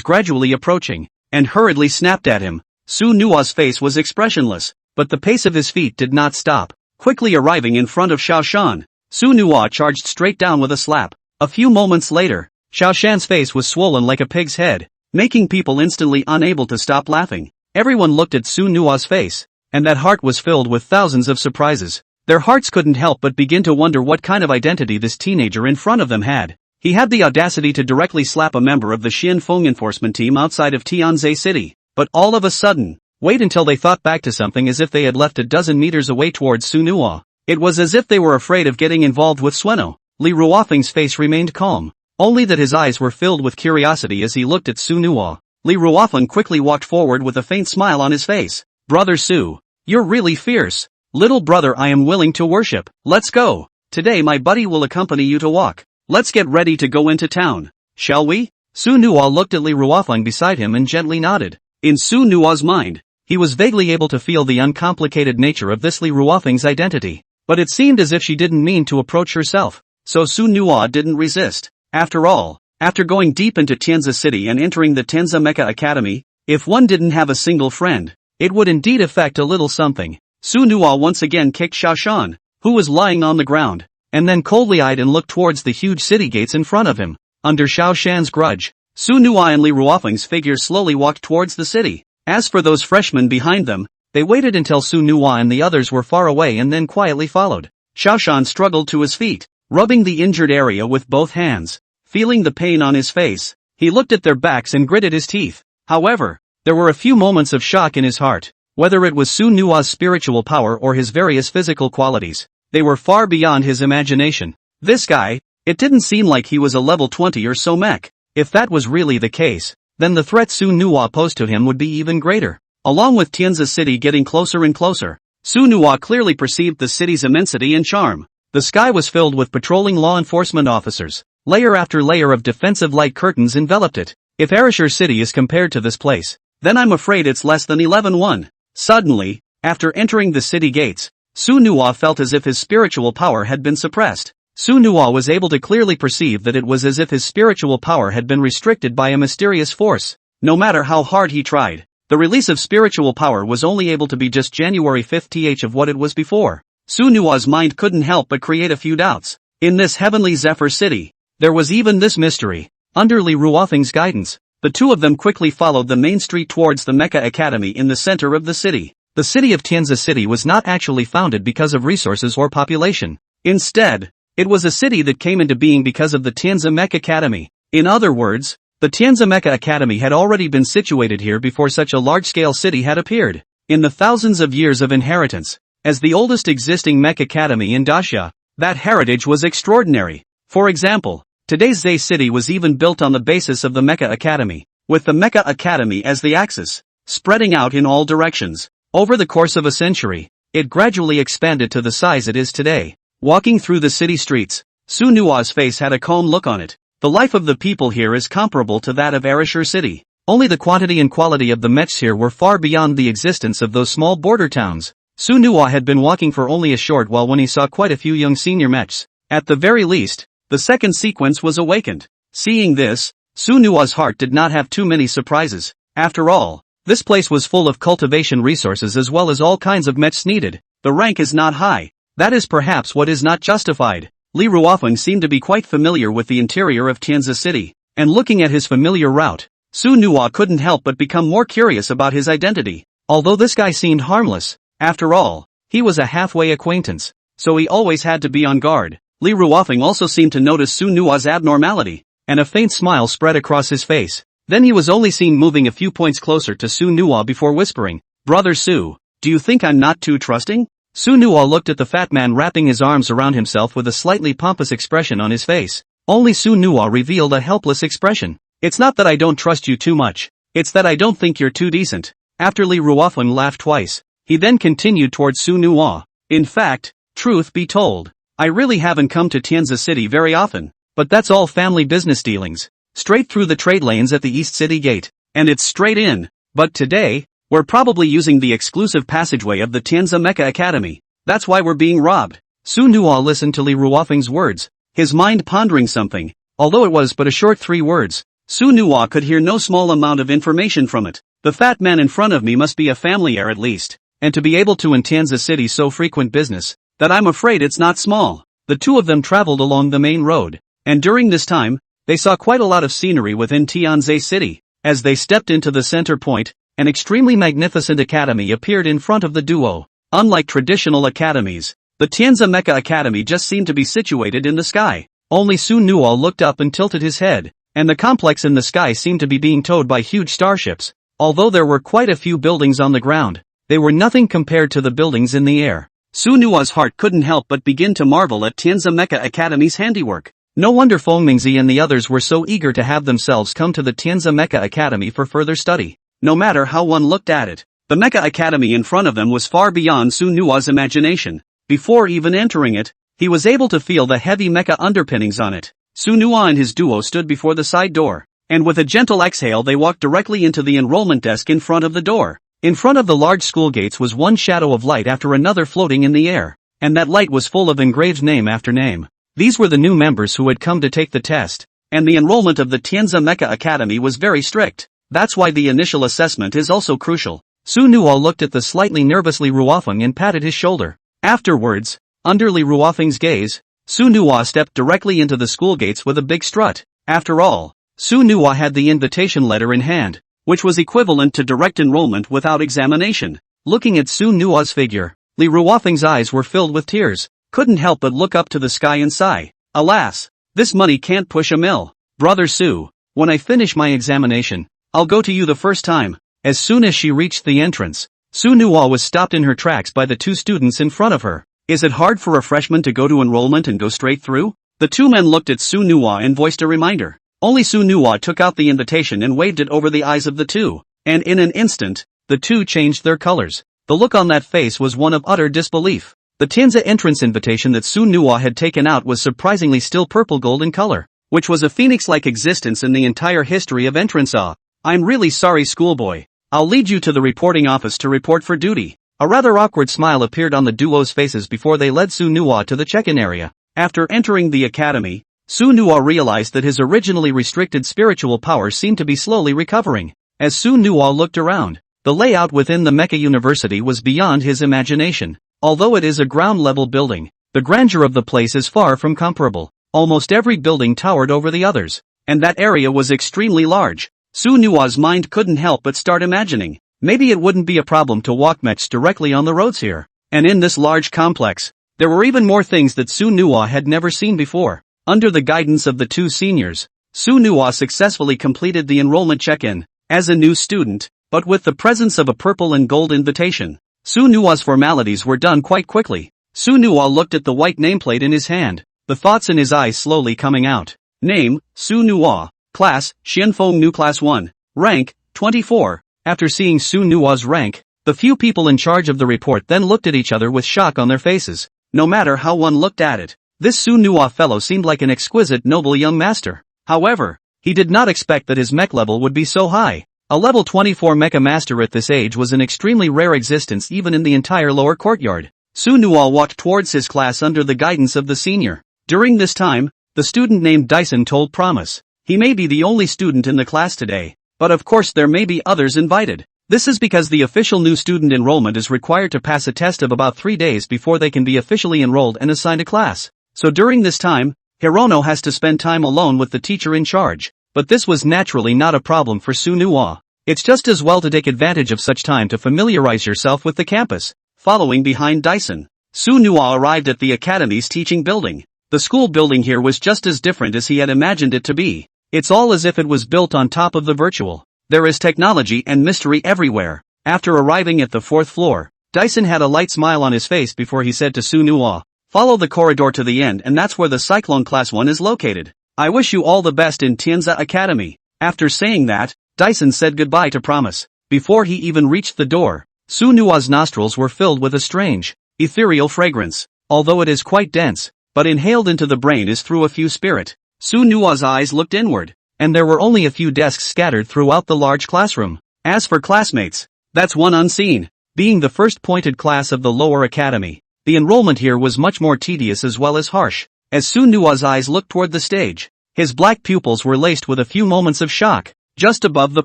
gradually approaching, and hurriedly snapped at him. Su Nua's face was expressionless, but the pace of his feet did not stop. Quickly arriving in front of Xiao Shan, Su Nua charged straight down with a slap. A few moments later, Xiao Shan's face was swollen like a pig's head, making people instantly unable to stop laughing. Everyone looked at Su Nua's face, and that heart was filled with thousands of surprises. Their hearts couldn't help but begin to wonder what kind of identity this teenager in front of them had. He had the audacity to directly slap a member of the Xian Feng enforcement team outside of Tianzhe City. But all of a sudden, wait until they thought back to something as if they had left a dozen meters away towards Su Nua. It was as if they were afraid of getting involved with Sueno. Li Ruofeng's face remained calm, only that his eyes were filled with curiosity as he looked at Su Nua. Li Ruofeng quickly walked forward with a faint smile on his face. Brother Su, you're really fierce. Little brother, I am willing to worship. Let's go. Today my buddy will accompany you to walk. Let's get ready to go into town. Shall we? Su Nua looked at Li Ruofeng beside him and gently nodded. In Su Nua's mind, he was vaguely able to feel the uncomplicated nature of this Li Ruofeng's identity, but it seemed as if she didn't mean to approach herself, so Su Nua didn't resist. After all, after going deep into Tianzhe City and entering the Tianzhe Mecha Academy, if one didn't have a single friend, it would indeed affect a little something. Su Nua once again kicked Xiao Shan, who was lying on the ground, and then coldly eyed and looked towards the huge city gates in front of him. Under Xiao Shan's grudge, Su Nua and Li Ruofeng's figures slowly walked towards the city. As for those freshmen behind them, they waited until Su Nua and the others were far away and then quietly followed. Xiaoshan struggled to his feet, rubbing the injured area with both hands. Feeling the pain on his face, he looked at their backs and gritted his teeth. However, there were a few moments of shock in his heart. Whether it was Su Nua's spiritual power or his various physical qualities, they were far beyond his imagination. This guy, it didn't seem like he was a level 20 or so mech. If that was really the case, then the threat Su Nua posed to him would be even greater. Along with Tianzi City getting closer and closer, Su Nua clearly perceived the city's immensity and charm. The sky was filled with patrolling law enforcement officers. Layer after layer of defensive light curtains enveloped it. If Arashur City is compared to this place, then I'm afraid it's less than 11-1. Suddenly, after entering the city gates, Su Nua felt as if his spiritual power had been suppressed. Su Nua was able to clearly perceive that it was as if his spiritual power had been restricted by a mysterious force. No matter how hard he tried, the release of spiritual power was only able to be just January 5th of what it was before. Su Nua's mind couldn't help but create a few doubts. In this heavenly Zephyr city, there was even this mystery. Under Li Ruofeng's guidance, the two of them quickly followed the main street towards the Mecha Academy in the center of the city. The city of Tianzi City was not actually founded because of resources or population. Instead, it was a city that came into being because of the Tianzi Mecha Academy. In other words, the Tianzi Mecha Academy had already been situated here before such a large-scale city had appeared. In the thousands of years of inheritance, as the oldest existing Mecha Academy in Daxia, that heritage was extraordinary. For example, today's Zay City was even built on the basis of the Mecha Academy, with the Mecha Academy as the axis, spreading out in all directions. Over the course of a century, it gradually expanded to the size it is today. Walking through the city streets, Su Nua's face had a calm look on it. The life of the people here is comparable to that of Arashur City. Only the quantity and quality of the mechs here were far beyond the existence of those small border towns. Su Nua had been walking for only a short while when he saw quite a few young senior mechs. At the very least, the second sequence was awakened. Seeing this, Su Nua's heart did not have too many surprises. After all, this place was full of cultivation resources as well as all kinds of mechs needed. The rank is not high. That is perhaps what is not justified. Li Ruofeng seemed to be quite familiar with the interior of Tianzi City, and looking at his familiar route, Su Nua couldn't help but become more curious about his identity. Although this guy seemed harmless, after all, he was a halfway acquaintance, so he always had to be on guard. Li Ruofeng also seemed to notice Su Nua's abnormality, and a faint smile spread across his face. Then he was only seen moving a few points closer to Su Nua before whispering, "Brother Su, do you think I'm not too trusting?" Su Nua looked at the fat man wrapping his arms around himself with a slightly pompous expression on his face. Only Su Nua revealed a helpless expression. "It's not that I don't trust you too much, it's that I don't think you're too decent." After Li Ruofeng laughed twice, he then continued towards Su Nua. "In fact, truth be told, I really haven't come to Tianzi City very often, but that's all family business dealings. Straight through the trade lanes at the East City Gate, and it's straight in. But today, we're probably using the exclusive passageway of the Tianzi Mecha Academy. That's why we're being robbed." Su Nua listened to Li Ruofeng's words, his mind pondering something. Although it was but a short 3 words, Su Nua could hear no small amount of information from it. The fat man in front of me must be a family heir at least, and to be able to in Tianzi City so frequent business, that I'm afraid it's not small. The two of them traveled along the main road, and during this time, they saw quite a lot of scenery within Tianzi City. As they stepped into the center point, an extremely magnificent academy appeared in front of the duo. Unlike traditional academies, the Tianzi Mecha Academy just seemed to be situated in the sky. Only Su Nua looked up and tilted his head, and the complex in the sky seemed to be being towed by huge starships. Although there were quite a few buildings on the ground, they were nothing compared to the buildings in the air. Su Nua's heart couldn't help but begin to marvel at Tianzi Mecha Academy's handiwork. No wonder Feng Mingzi and the others were so eager to have themselves come to the Tianzi Mecha Academy for further study. No matter how one looked at it, the Mecha Academy in front of them was far beyond Su Nua's imagination. Before even entering it, he was able to feel the heavy mecha underpinnings on it. Su Nua and his duo stood before the side door, and with a gentle exhale they walked directly into the enrollment desk in front of the door. In front of the large school gates was one shadow of light after another floating in the air, and that light was full of engraved name after name. These were the new members who had come to take the test, and the enrollment of the Tianzi Mecha Academy was very strict. That's why the initial assessment is also crucial. Su Nua looked at the slightly nervous Li Ruofeng and patted his shoulder. Afterwards, under Li Ruofeng's gaze, Su Nua stepped directly into the school gates with a big strut. After all, Su Nua had the invitation letter in hand, which was equivalent to direct enrollment without examination. Looking at Su Nua's figure, Li Ruofeng's eyes were filled with tears. couldn't help but look up to the sky and sigh. Alas, this money can't push a mill. Brother Sue, when I finish my examination, I'll go to you the first time. As soon as she reached the entrance, Sue Nua was stopped in her tracks by the two students in front of her. Is it hard for a freshman to go to enrollment and go straight through? The two men looked at Sue Nua and voiced a reminder. Only Sue Nua took out the invitation and waved it over the eyes of the two, and in an instant, the two changed their colors. The look on that face was one of utter disbelief. The Tianza entrance invitation that Sue Nua had taken out was surprisingly still purple gold in color, which was a phoenix-like existence in the entire history of entrance. I'm really sorry, schoolboy. I'll lead you to the reporting office to report for duty. A rather awkward smile appeared on the duo's faces before they led Sue Nua to the check-in area. After entering the academy, Sue Nua realized that his originally restricted spiritual powers seemed to be slowly recovering. As Sue Nua looked around, the layout within the Mecha University was beyond his imagination. Although it is a ground-level building, the grandeur of the place is far from comparable. Almost every building towered over the others, and that area was extremely large. Sue Nua's mind couldn't help but start imagining, maybe it wouldn't be a problem to walk mechs directly on the roads here. And in this large complex, there were even more things that Sue Nua had never seen before. Under the guidance of the two seniors, Sue Nua successfully completed the enrollment check-in as a new student, but with the presence of a purple and gold invitation. Sue Nua's formalities were done quite quickly. Sue Nua looked at the white nameplate in his hand, the thoughts in his eyes slowly coming out. Name, Sue Nua. Class, Xianfeng Nu Class 1. Rank, 24. After seeing Sue Nua's rank, the few people in charge of the report then looked at each other with shock on their faces. No matter how one looked at it, this Sue Nua fellow seemed like an exquisite noble young master. However, he did not expect that his mech level would be so high. A level 24 mecha master at this age was an extremely rare existence even in the entire lower courtyard. Sue Nua walked towards his class under the guidance of the senior. During this time, the student named Dyson told Promise. He may be the only student in the class today, but of course there may be others invited. This is because the official new student enrollment is required to pass a test of about 3 days before they can be officially enrolled and assigned a class. So during this time, Hirono has to spend time alone with the teacher in charge. But this was naturally not a problem for Sue Nua. It's just as well to take advantage of such time to familiarize yourself with the campus. Following behind Dyson, Sue Nua arrived at the academy's teaching building. The school building here was just as different as he had imagined it to be. It's all as if it was built on top of the virtual. There is technology and mystery everywhere. After arriving at the 4th floor, Dyson had a light smile on his face before he said to Sue Nua, "Follow the corridor to the end and that's where the Cyclone Class 1 is located. I wish you all the best in Tianza Academy." After saying that, Dyson said goodbye to Promise. Before he even reached the door, Sue Nua's nostrils were filled with a strange, ethereal fragrance. Although it is quite dense, but inhaled into the brain is through a few spirit. Sue Nua's eyes looked inward, and there were only a few desks scattered throughout the large classroom. As for classmates, that's one unseen. Being the first pointed class of the lower academy, the enrollment here was much more tedious as well as harsh. As Sue Nua's eyes looked toward the stage, his black pupils were laced with a few moments of shock. Just above the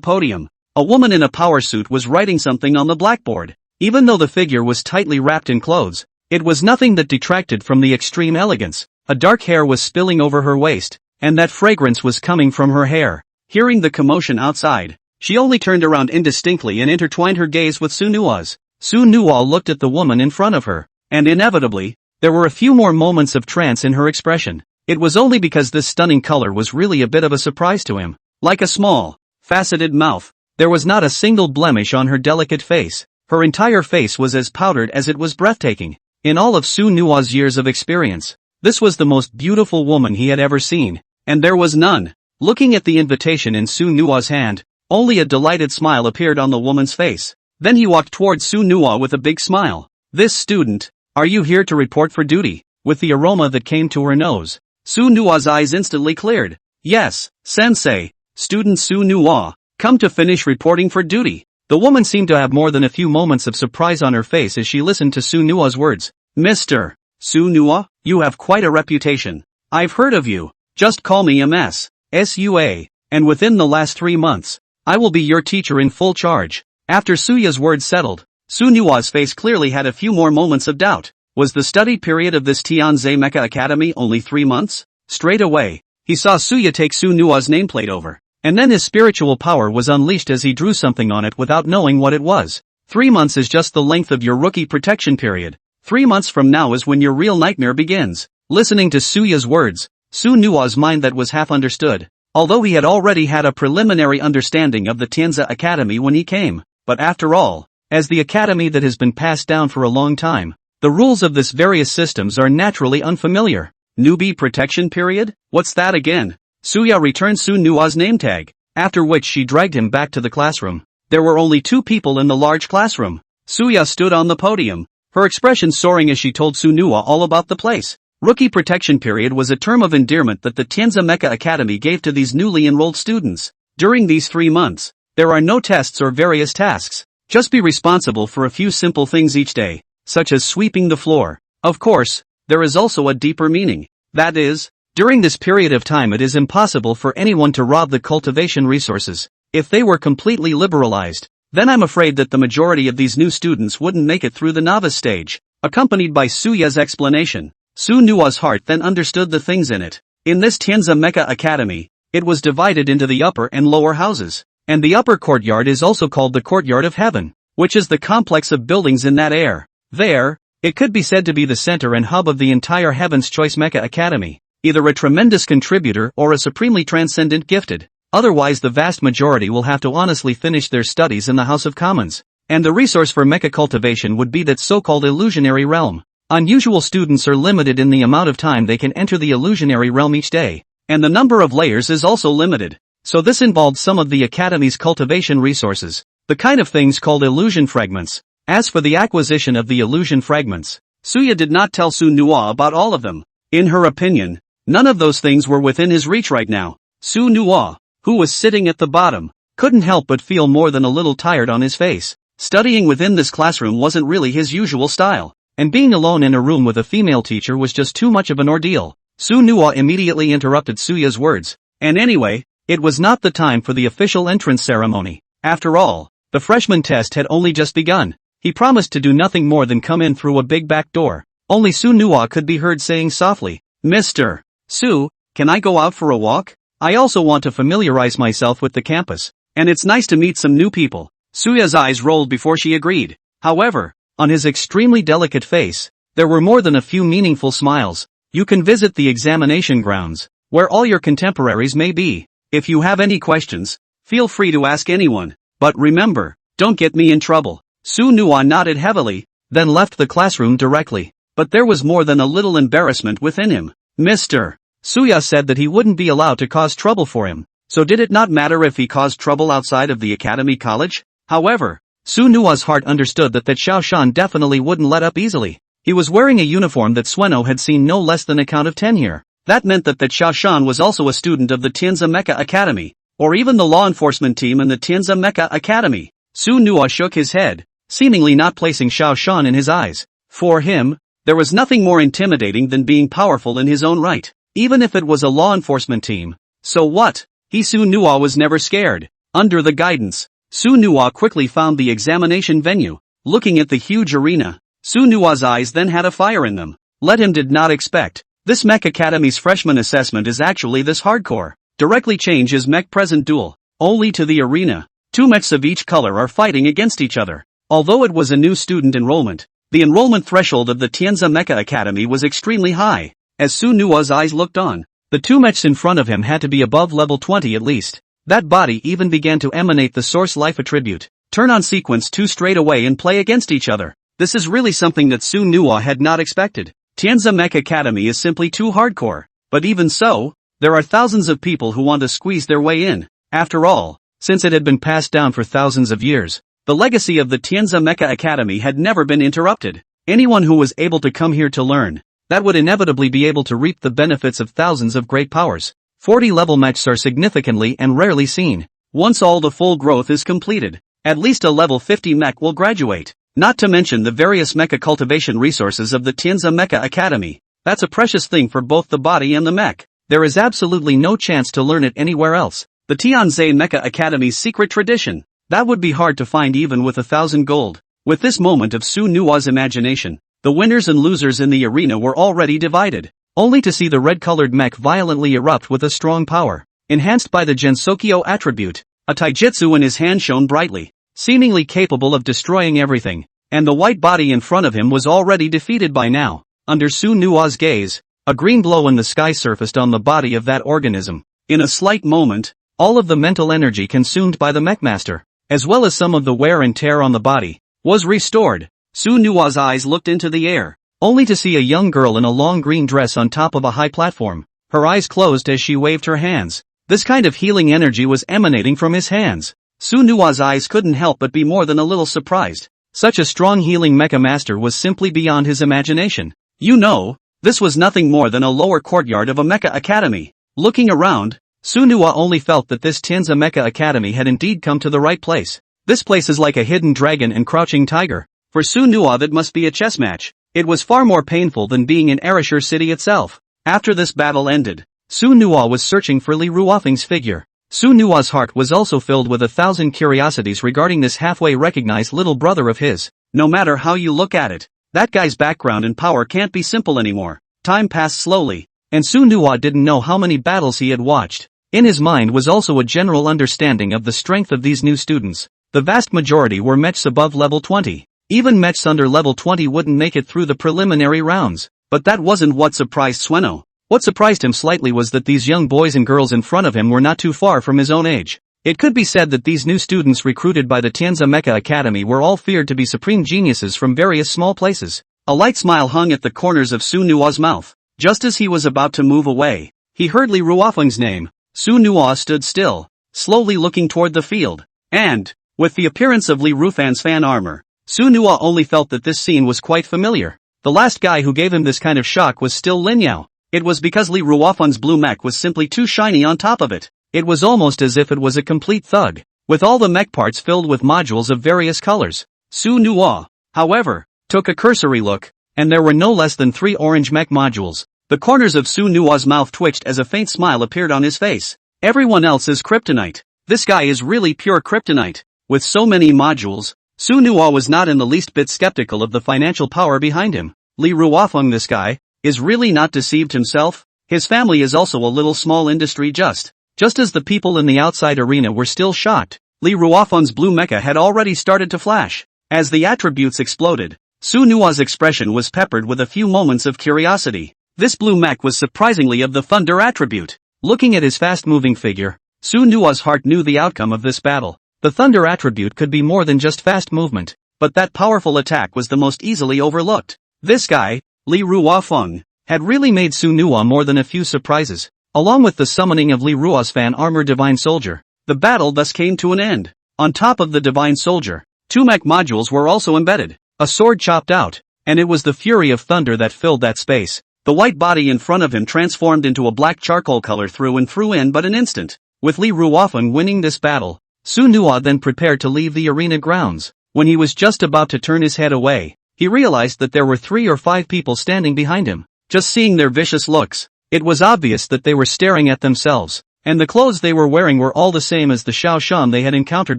podium, a woman in a power suit was writing something on the blackboard. Even though the figure was tightly wrapped in clothes, it was nothing that detracted from the extreme elegance. A dark hair was spilling over her waist, and that fragrance was coming from her hair. Hearing the commotion outside, she only turned around indistinctly and intertwined her gaze with Sue Nua's. Sue Nua looked at the woman in front of her, and inevitably, there were a few more moments of trance in her expression. It was only because this stunning color was really a bit of a surprise to him. Like a small, faceted mouth, there was not a single blemish on her delicate face. Her entire face was as powdered as it was breathtaking. In all of Sue Nua's years of experience, this was the most beautiful woman he had ever seen, and there was none. Looking at the invitation in Sue Nua's hand, only a delighted smile appeared on the woman's face. Then he walked towards Sue Nua with a big smile. "This student, are you here to report for duty?" With the aroma that came to her nose, Sue Nua's eyes instantly cleared. "Yes, sensei, student Sue Nua, come to finish reporting for duty." The woman seemed to have more than a few moments of surprise on her face as she listened to Sue Nua's words. "Mr. Sue Nua, you have quite a reputation. I've heard of you. Just call me MS. SUA, and within the last 3 months, I will be your teacher in full charge." After Suya's words settled, Sue Nua's face clearly had a few more moments of doubt. Was the study period of this Tianze Mecha Academy only 3 months? Straight away, he saw Suya take Sue Nua's nameplate over, and then his spiritual power was unleashed as he drew something on it without knowing what it was. 3 months is just the length of your rookie protection period. 3 months from now is when your real nightmare begins. Listening to Suya's words, Su Nua's mind that was half understood. Although he had already had a preliminary understanding of the Tianza Academy when he came, but after all, as the academy that has been passed down for a long time, the rules of this various systems are naturally unfamiliar. Newbie protection period? What's that again? Suya returned Su Nua's name tag, after which she dragged him back to the classroom. There were only 2 people in the large classroom. Suya stood on the podium, her expression soaring as she told Su Nua all about the place. Rookie protection period was a term of endearment that the Tianza Mecha Academy gave to these newly enrolled students. During these 3 months, there are no tests or various tasks. Just be responsible for a few simple things each day, such as sweeping the floor. Of course, there is also a deeper meaning. That is, during this period of time it is impossible for anyone to rob the cultivation resources. If they were completely liberalized, then I'm afraid that the majority of these new students wouldn't make it through the novice stage. Accompanied by Suya's explanation, Su Nua's heart then understood the things in it. In this Tianza Mecha Academy, it was divided into the upper and lower houses, and the upper courtyard is also called the Courtyard of Heaven, which is the complex of buildings in that air. There, it could be said to be the center and hub of the entire Heaven's Choice Mecha Academy, either a tremendous contributor or a supremely transcendent gifted. Otherwise the vast majority will have to honestly finish their studies in the House of Commons, and the resource for mecha cultivation would be that so-called illusionary realm. Unusual students are limited in the amount of time they can enter the illusionary realm each day, and the number of layers is also limited. So this involved some of the Academy's cultivation resources, the kind of things called illusion fragments. As for the acquisition of the illusion fragments, Suya did not tell Su Nua about all of them. In her opinion, none of those things were within his reach right now. Su Nua, who was sitting at the bottom, couldn't help but feel more than a little tired on his face. Studying within this classroom wasn't really his usual style, and being alone in a room with a female teacher was just too much of an ordeal. Su Nua immediately interrupted Suya's words. And anyway, it was not the time for the official entrance ceremony. After all, the freshman test had only just begun. He promised to do nothing more than come in through a big back door. Only Su Nua could be heard saying softly, "Mr. Su, can I go out for a walk? I also want to familiarize myself with the campus, and it's nice to meet some new people." Suya's eyes rolled before she agreed. However, on his extremely delicate face, there were more than a few meaningful smiles. "You can visit the examination grounds, where all your contemporaries may be. If you have any questions, feel free to ask anyone. But remember, don't get me in trouble." Su Nua nodded heavily, then left the classroom directly. But there was more than a little embarrassment within him. Mr. Suya said that he wouldn't be allowed to cause trouble for him, so did it not matter if he caused trouble outside of the Academy College? However, Su Nua's heart understood that Xiao Shan definitely wouldn't let up easily. He was wearing a uniform that Sueno had seen no less than a count of 10 here. That meant that Xiao Shan was also a student of the Tianza Mecha Academy, or even the law enforcement team in the Tianza Mecha Academy. Su Nua shook his head, seemingly not placing Xiao Shan in his eyes. For him, there was nothing more intimidating than being powerful in his own right, even if it was a law enforcement team. So what? Su Nua was never scared. Under the guidance, Su Nua quickly found the examination venue. Looking at the huge arena, Su Nua's eyes then had a fire in them. Let him did not expect. This Mech Academy's freshman assessment is actually this hardcore. Directly change his Mech present duel. Only to the arena. 2 mechs of each color are fighting against each other. Although it was a new student enrollment, the enrollment threshold of the Tianza Mecha Academy was extremely high. As Su Nua's eyes looked on, the 2 mechs in front of him had to be above level 20 at least. That body even began to emanate the source life attribute. Turn on sequence 2 straight away and play against each other. This is really something that Su Nua had not expected. Tianza Mech Academy is simply too hardcore. But even so, there are thousands of people who want to squeeze their way in. After all, since it had been passed down for thousands of years, the legacy of the Tianza Mecha Academy had never been interrupted. Anyone who was able to come here to learn, that would inevitably be able to reap the benefits of thousands of great powers. 40-level mechs are significantly and rarely seen. Once all the full growth is completed, at least a level 50 mech will graduate. Not to mention the various mecha cultivation resources of the Tianza Mecha Academy. That's a precious thing for both the body and the mech. There is absolutely no chance to learn it anywhere else. The Tianza Mecha Academy's secret tradition. That would be hard to find even with 1,000 gold. With this moment of Su Nua's imagination, the winners and losers in the arena were already divided. Only to see the red-colored mech violently erupt with a strong power, enhanced by the Gensokyo attribute. A taijutsu in his hand shone brightly, seemingly capable of destroying everything. and the white body in front of him was already defeated by now. Under Su Nua's gaze, a green glow in the sky surfaced on the body of that organism. In a slight moment, all of the mental energy consumed by the mechmaster, as well as some of the wear and tear on the body, was restored. Su Nua's eyes looked into the air, only to see a young girl in a long green dress on top of a high platform. Her eyes closed as she waved her hands. This kind of healing energy was emanating from his hands. Su Nua's eyes couldn't help but be more than a little surprised. Such a strong healing mecha master was simply beyond his imagination. You know, this was nothing more than a lower courtyard of a mecha academy. Looking around, Su Nua only felt that this Tianza Mecha Academy had indeed come to the right place. This place is like a hidden dragon and crouching tiger. For Su Nua that must be a chess match. It was far more painful than being in Ereshur city itself. After this battle ended, Su Nua was searching for Li Ruofeng's figure. Su Nua's heart was also filled with 1,000 curiosities regarding this halfway recognized little brother of his. No matter how you look at it, that guy's background and power can't be simple anymore. Time passed slowly, and Su Nua didn't know how many battles he had watched. In his mind was also a general understanding of the strength of these new students. The vast majority were mechs above level 20. Even mechs under level 20 wouldn't make it through the preliminary rounds. But that wasn't what surprised Sueno. What surprised him slightly was that these young boys and girls in front of him were not too far from his own age. It could be said that these new students recruited by the Tianza Mecha Academy were all feared to be supreme geniuses from various small places. A light smile hung at the corners of Su Nua's mouth. Just as he was about to move away, he heard Li Ruofeng's name. Su Nua stood still, slowly looking toward the field. And, with the appearance of Li Ruofeng's fan armor, Su Nua only felt that this scene was quite familiar. The last guy who gave him this kind of shock was still Lin Yao. It was because Li Ruofeng's blue mech was simply too shiny on top of it. It was almost as if it was a complete thug, with all the mech parts filled with modules of various colors. Su Nua, however, took a cursory look, and there were no less than 3 orange mech modules. The corners of Su Nua's mouth twitched as a faint smile appeared on his face. Everyone else is kryptonite. This guy is really pure kryptonite. With so many modules, Su Nua was not in the least bit skeptical of the financial power behind him. Li Ruofeng, this guy, is really not deceived himself? His family is also a little small industry just as the people in the outside arena were still shocked. Li Ruofeng's blue mecha had already started to flash. As the attributes exploded, Su Nua's expression was peppered with a few moments of curiosity. This blue mech was surprisingly of the thunder attribute. Looking at his fast-moving figure, Su Nua's heart knew the outcome of this battle. The thunder attribute could be more than just fast movement, but that powerful attack was the most easily overlooked. This guy, Li Ruofeng, had really made Su Nua more than a few surprises. Along with the summoning of Li Ruo's fan armor Divine Soldier, the battle thus came to an end. On top of the Divine Soldier, 2 mech modules were also embedded. A sword chopped out, and it was the fury of thunder that filled that space. The white body in front of him transformed into a black charcoal color through and through in but an instant. With Li Ruofeng winning this battle, Su Nua then prepared to leave the arena grounds. When he was just about to turn his head away, he realized that there were 3 or 5 people standing behind him. Just seeing their vicious looks, it was obvious that they were staring at themselves, and the clothes they were wearing were all the same as the Xiao Shan they had encountered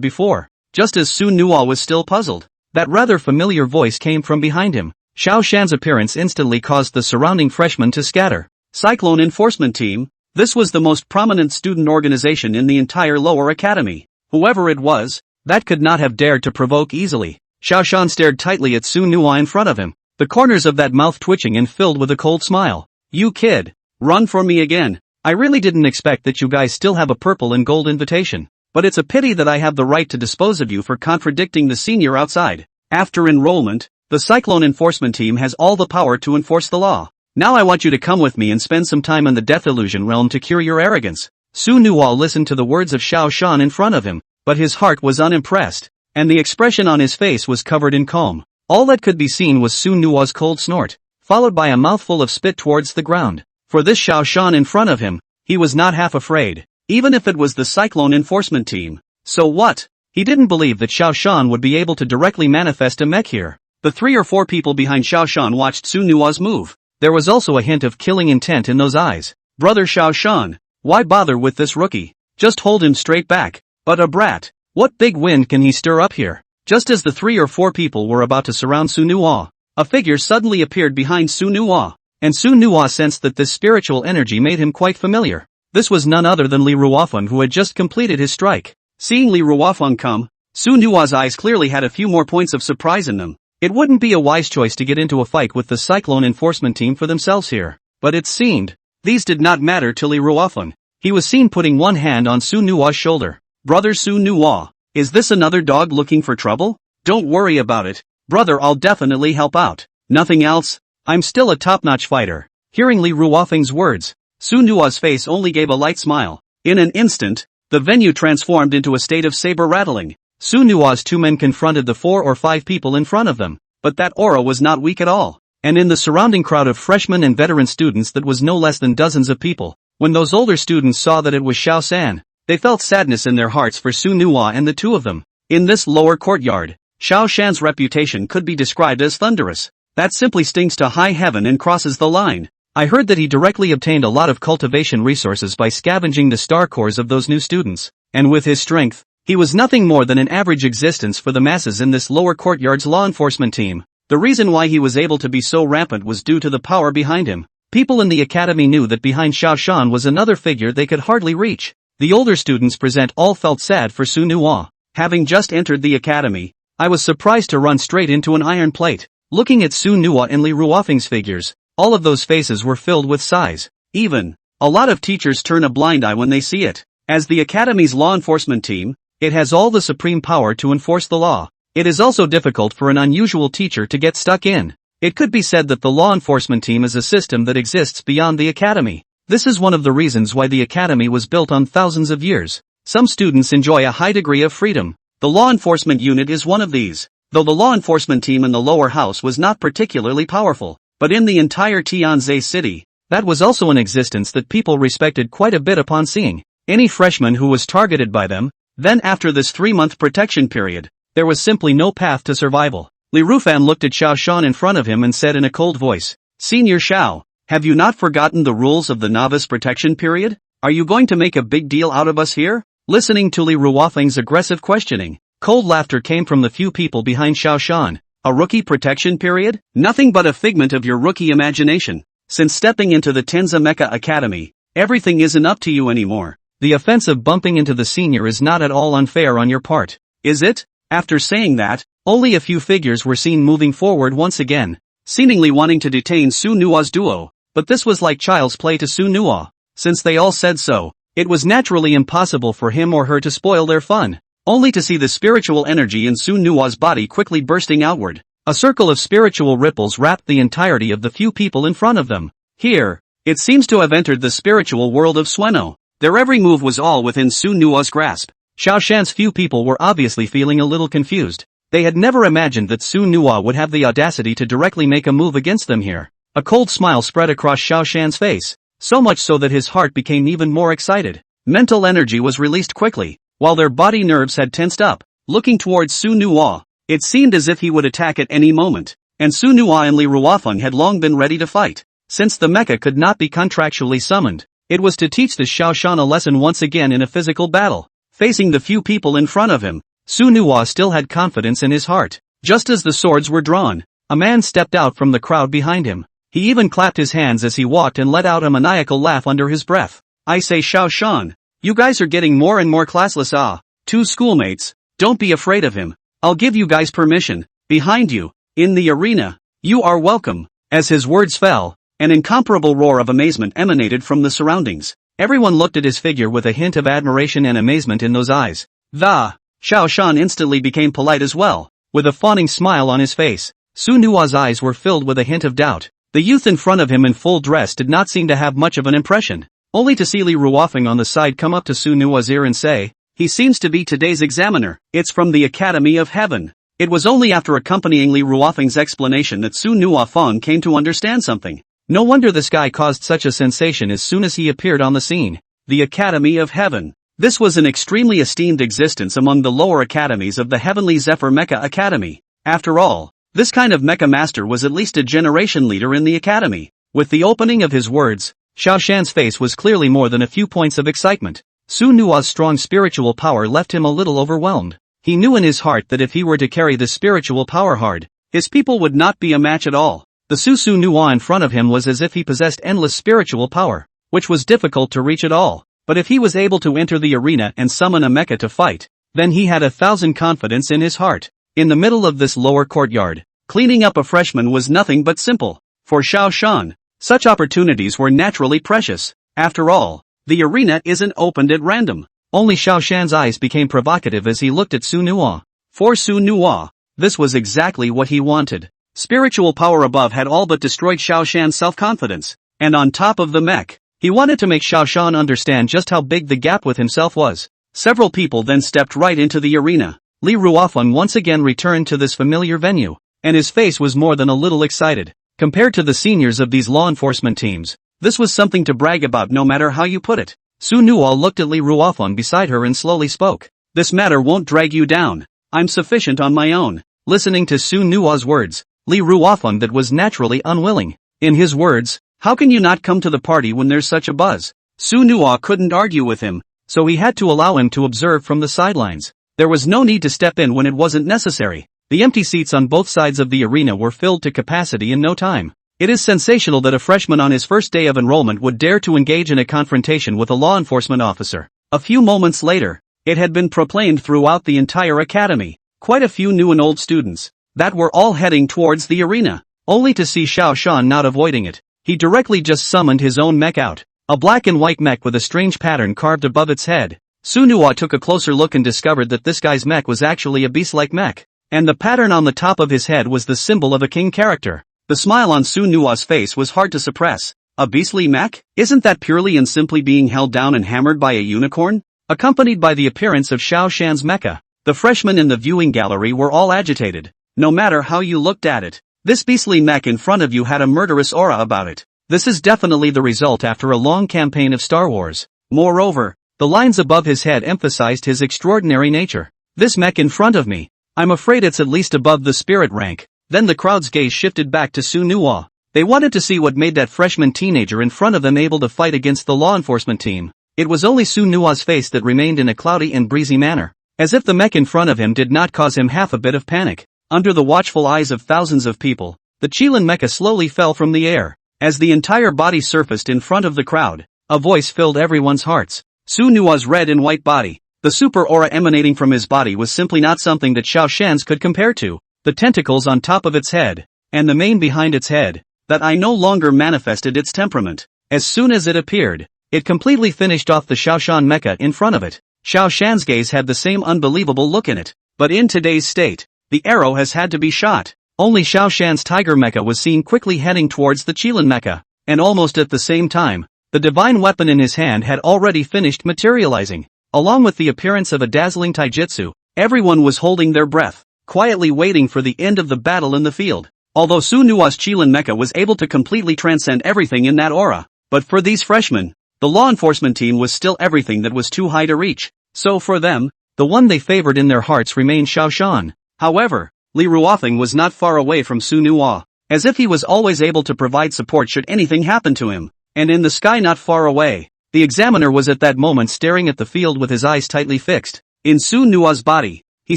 before. Just as Su Nua was still puzzled, that rather familiar voice came from behind him. Xiao Shan's appearance instantly caused the surrounding freshmen to scatter. Cyclone Enforcement Team, this was the most prominent student organization in the entire lower academy. Whoever it was, that could not have dared to provoke easily. Xiao Shan stared tightly at Su Nua in front of him, the corners of that mouth twitching and filled with a cold smile. You kid, run for me again. I really didn't expect that you guys still have a purple and gold invitation, but it's a pity that I have the right to dispose of you for contradicting the senior outside. After enrollment, the Cyclone Enforcement Team has all the power to enforce the law. Now I want you to come with me and spend some time in the Death Illusion realm to cure your arrogance. Su Nua listened to the words of Xiao Shan in front of him, but his heart was unimpressed, and the expression on his face was covered in calm. All that could be seen was Su Nua's cold snort, followed by a mouthful of spit towards the ground. For this Xiao Shan in front of him, he was not half afraid, even if it was the Cyclone Enforcement Team. So what? He didn't believe that Xiao Shan would be able to directly manifest a mech here. The 3 or 4 people behind Xiao Shan watched Su Nua's move. There was also a hint of killing intent in those eyes. Brother Xiao Shan, why bother with this rookie? Just hold him straight back. But a brat, what big wind can he stir up here? Just as the 3 or 4 people were about to surround Su Nua, a figure suddenly appeared behind Su Nua, and Su Nua sensed that this spiritual energy made him quite familiar. This was none other than Li Ruofeng, who had just completed his strike. Seeing Li Ruofeng come, Su Nua's eyes clearly had a few more points of surprise in them. It wouldn't be a wise choice to get into a fight with the Cyclone enforcement team for themselves here. But it seemed these did not matter to Li Ruofeng. He was seen putting one hand on Su Nua's shoulder. Brother Su Nua, is this another dog looking for trouble? Don't worry about it. Brother, I'll definitely help out. Nothing else? I'm still a top-notch fighter. Hearing Li Ruofeng's words, Su Nua's face only gave a light smile. In an instant, the venue transformed into a state of saber rattling. Su Nua's two men confronted the 4 or 5 people in front of them, but that aura was not weak at all. And in the surrounding crowd of freshmen and veteran students that was no less than dozens of people, when those older students saw that it was Xiao San, they felt sadness in their hearts for Su Nua and the two of them. In this lower courtyard, Xiao Shan's reputation could be described as thunderous. That simply stinks to high heaven and crosses the line. I heard that he directly obtained a lot of cultivation resources by scavenging the star cores of those new students, and with his strength, he was nothing more than an average existence for the masses in this lower courtyard's law enforcement team. The reason why he was able to be so rampant was due to the power behind him. People in the academy knew that behind Xiao Shan was another figure they could hardly reach. The older students present all felt sad for Su Nua. Having just entered the academy, I was surprised to run straight into an iron plate. Looking at Su Nua and Li Ruofeng's figures, all of those faces were filled with sighs. Even a lot of teachers turn a blind eye when they see it. As the academy's law enforcement team, it has all the supreme power to enforce the law. It is also difficult for an unusual teacher to get stuck in. It could be said that the law enforcement team is a system that exists beyond the academy. This is one of the reasons why the academy was built on thousands of years. Some students enjoy a high degree of freedom. The law enforcement unit is one of these. Though the law enforcement team in the lower house was not particularly powerful, but in the entire Tianzhe city, that was also an existence that people respected quite a bit upon seeing any freshman who was targeted by them. Then after this 3-month protection period, there was simply no path to survival. Li Rufan looked at Xiao Shan in front of him and said in a cold voice, "Senior Xiao, have you not forgotten the rules of the novice protection period? Are you going to make a big deal out of us here?" Listening to Li Ruofeng's aggressive questioning, cold laughter came from the few people behind Xiao Shan. A rookie protection period? Nothing but a figment of your rookie imagination. Since stepping into the Tenza Mecha Academy, everything isn't up to you anymore. The offense of bumping into the senior is not at all unfair on your part, is it? After saying that, only a few figures were seen moving forward once again, seemingly wanting to detain Su Nua's duo, but this was like child's play to Su Nua. Since they all said so, it was naturally impossible for him or her to spoil their fun, only to see the spiritual energy in Su Nua's body quickly bursting outward. A circle of spiritual ripples wrapped the entirety of the few people in front of them. Here, it seems to have entered the spiritual world of Sueno. Their every move was all within Su Nua's grasp. Xiao Shan's few people were obviously feeling a little confused. They had never imagined that Su Nua would have the audacity to directly make a move against them here. A cold smile spread across Xiao Shan's face, so much so that his heart became even more excited. Mental energy was released quickly, while their body nerves had tensed up. Looking towards Su Nua, it seemed as if he would attack at any moment, and Su Nua and Li Ruofeng had long been ready to fight. Since the mecha could not be contractually summoned, it was to teach the Xiao Shan a lesson once again in a physical battle. Facing the few people in front of him, Su Nua still had confidence in his heart. Just as the swords were drawn, a man stepped out from the crowd behind him. He even clapped his hands as he walked and let out a maniacal laugh under his breath. "I say, Xiao Shan, you guys are getting more and more classless. Two schoolmates, don't be afraid of him. I'll give you guys permission. Behind you, in the arena, you are welcome." As his words fell, an incomparable roar of amazement emanated from the surroundings. Everyone looked at his figure with a hint of admiration and amazement in those eyes. Xiao Shan instantly became polite as well. With a fawning smile on his face, Su Nua's eyes were filled with a hint of doubt. The youth in front of him in full dress did not seem to have much of an impression, only to see Li Ruofeng on the side come up to Su Nua's ear and say, "He seems to be today's examiner. It's from the Academy of Heaven." It was only after accompanying Li Ruofeng's explanation that Su Nuafeng came to understand something. No wonder this guy caused such a sensation as soon as he appeared on the scene. The Academy of Heaven. This was an extremely esteemed existence among the lower academies of the Heavenly Zephyr Mecha Academy. After all, this kind of mecha master was at least a generation leader in the academy. With the opening of his words, Xiao Shan's face was clearly more than a few points of excitement. Su Nua's strong spiritual power left him a little overwhelmed. He knew in his heart that if he were to carry this spiritual power hard, his people would not be a match at all. The Su Nua in front of him was as if he possessed endless spiritual power, which was difficult to reach at all. But if he was able to enter the arena and summon a mecha to fight, then he had 1,000 confidence in his heart. In the middle of this lower courtyard, Cleaning up a freshman was nothing but simple. For Xiao Shan, such opportunities were naturally precious. After all, the arena isn't opened at random. Only Xiao Shan's eyes became provocative as he looked at Su Nuo. For Su Nuo, this was exactly what he wanted. Spiritual power above had all but destroyed Xiao Shan's self-confidence. And on top of the mech, he wanted to make Xiao Shan understand just how big the gap with himself was. Several people then stepped right into the arena. Li Ruofeng once again returned to this familiar venue, and his face was more than a little excited. Compared to the seniors of these law enforcement teams, this was something to brag about no matter how you put it. Su Nuo looked at Li Ruofeng beside her and slowly spoke. This matter won't drag you down. I'm sufficient on my own. Listening to Su Nuo's words, Li Ruofeng that was naturally unwilling. In his words, how can you not come to the party when there's such a buzz? Su Nuo couldn't argue with him, so he had to allow him to observe from the sidelines. There was no need to step in when it wasn't necessary. The empty seats on both sides of the arena were filled to capacity in no time. It is sensational that a freshman on his first day of enrollment would dare to engage in a confrontation with a law enforcement officer. A few moments later, it had been proclaimed throughout the entire academy. Quite a few new and old students that were all heading towards the arena, only to see Xiao Shan not avoiding it. He directly just summoned his own mech out. A black and white mech with a strange pattern carved above its head. Su Nuo took a closer look and discovered that this guy's mech was actually a beast-like mech. And the pattern on the top of his head was the symbol of a king character. The smile on Su Nuo's face was hard to suppress. A beastly mech? Isn't that purely and simply being held down and hammered by a unicorn? Accompanied by the appearance of Xiao Shan's mecha, the freshmen in the viewing gallery were all agitated. No matter how you looked at it, this beastly mech in front of you had a murderous aura about it. This is definitely the result after a long campaign of Star Wars. Moreover, the lines above his head emphasized his extraordinary nature. This mech in front of me, I'm afraid it's at least above the spirit rank. Then the crowd's gaze shifted back to Su Nuo. They wanted to see what made that freshman teenager in front of them able to fight against the law enforcement team. It was only Su Nuo's face that remained in a cloudy and breezy manner, as if the mech in front of him did not cause him half a bit of panic. Under the watchful eyes of thousands of people, the Qilin mecha slowly fell from the air. As the entire body surfaced in front of the crowd, a voice filled everyone's hearts. Su Nuo's red and white body, the super aura emanating from his body was simply not something that Xiao Shan's could compare to. The tentacles on top of its head, and the mane behind its head, that eye no longer manifested its temperament. As soon as it appeared, it completely finished off the Xiao Shan mecha in front of it. Xiao Shan's gaze had the same unbelievable look in it. But in today's state, the arrow has had to be shot. Only Xiao Shan's tiger mecha was seen quickly heading towards the Qilin mecha, and almost at the same time, the divine weapon in his hand had already finished materializing. Along with the appearance of a dazzling taijutsu, everyone was holding their breath, quietly waiting for the end of the battle in the field. Although Su Nuo's Qilin mecha was able to completely transcend everything in that aura, but for these freshmen, the law enforcement team was still everything that was too high to reach. So for them, the one they favored in their hearts remained Xiao Shan. However, Li Ruofeng was not far away from Su Nuo, as if he was always able to provide support should anything happen to him. And in the sky not far away, the examiner was at that moment staring at the field with his eyes tightly fixed. In Su Nuo's body, he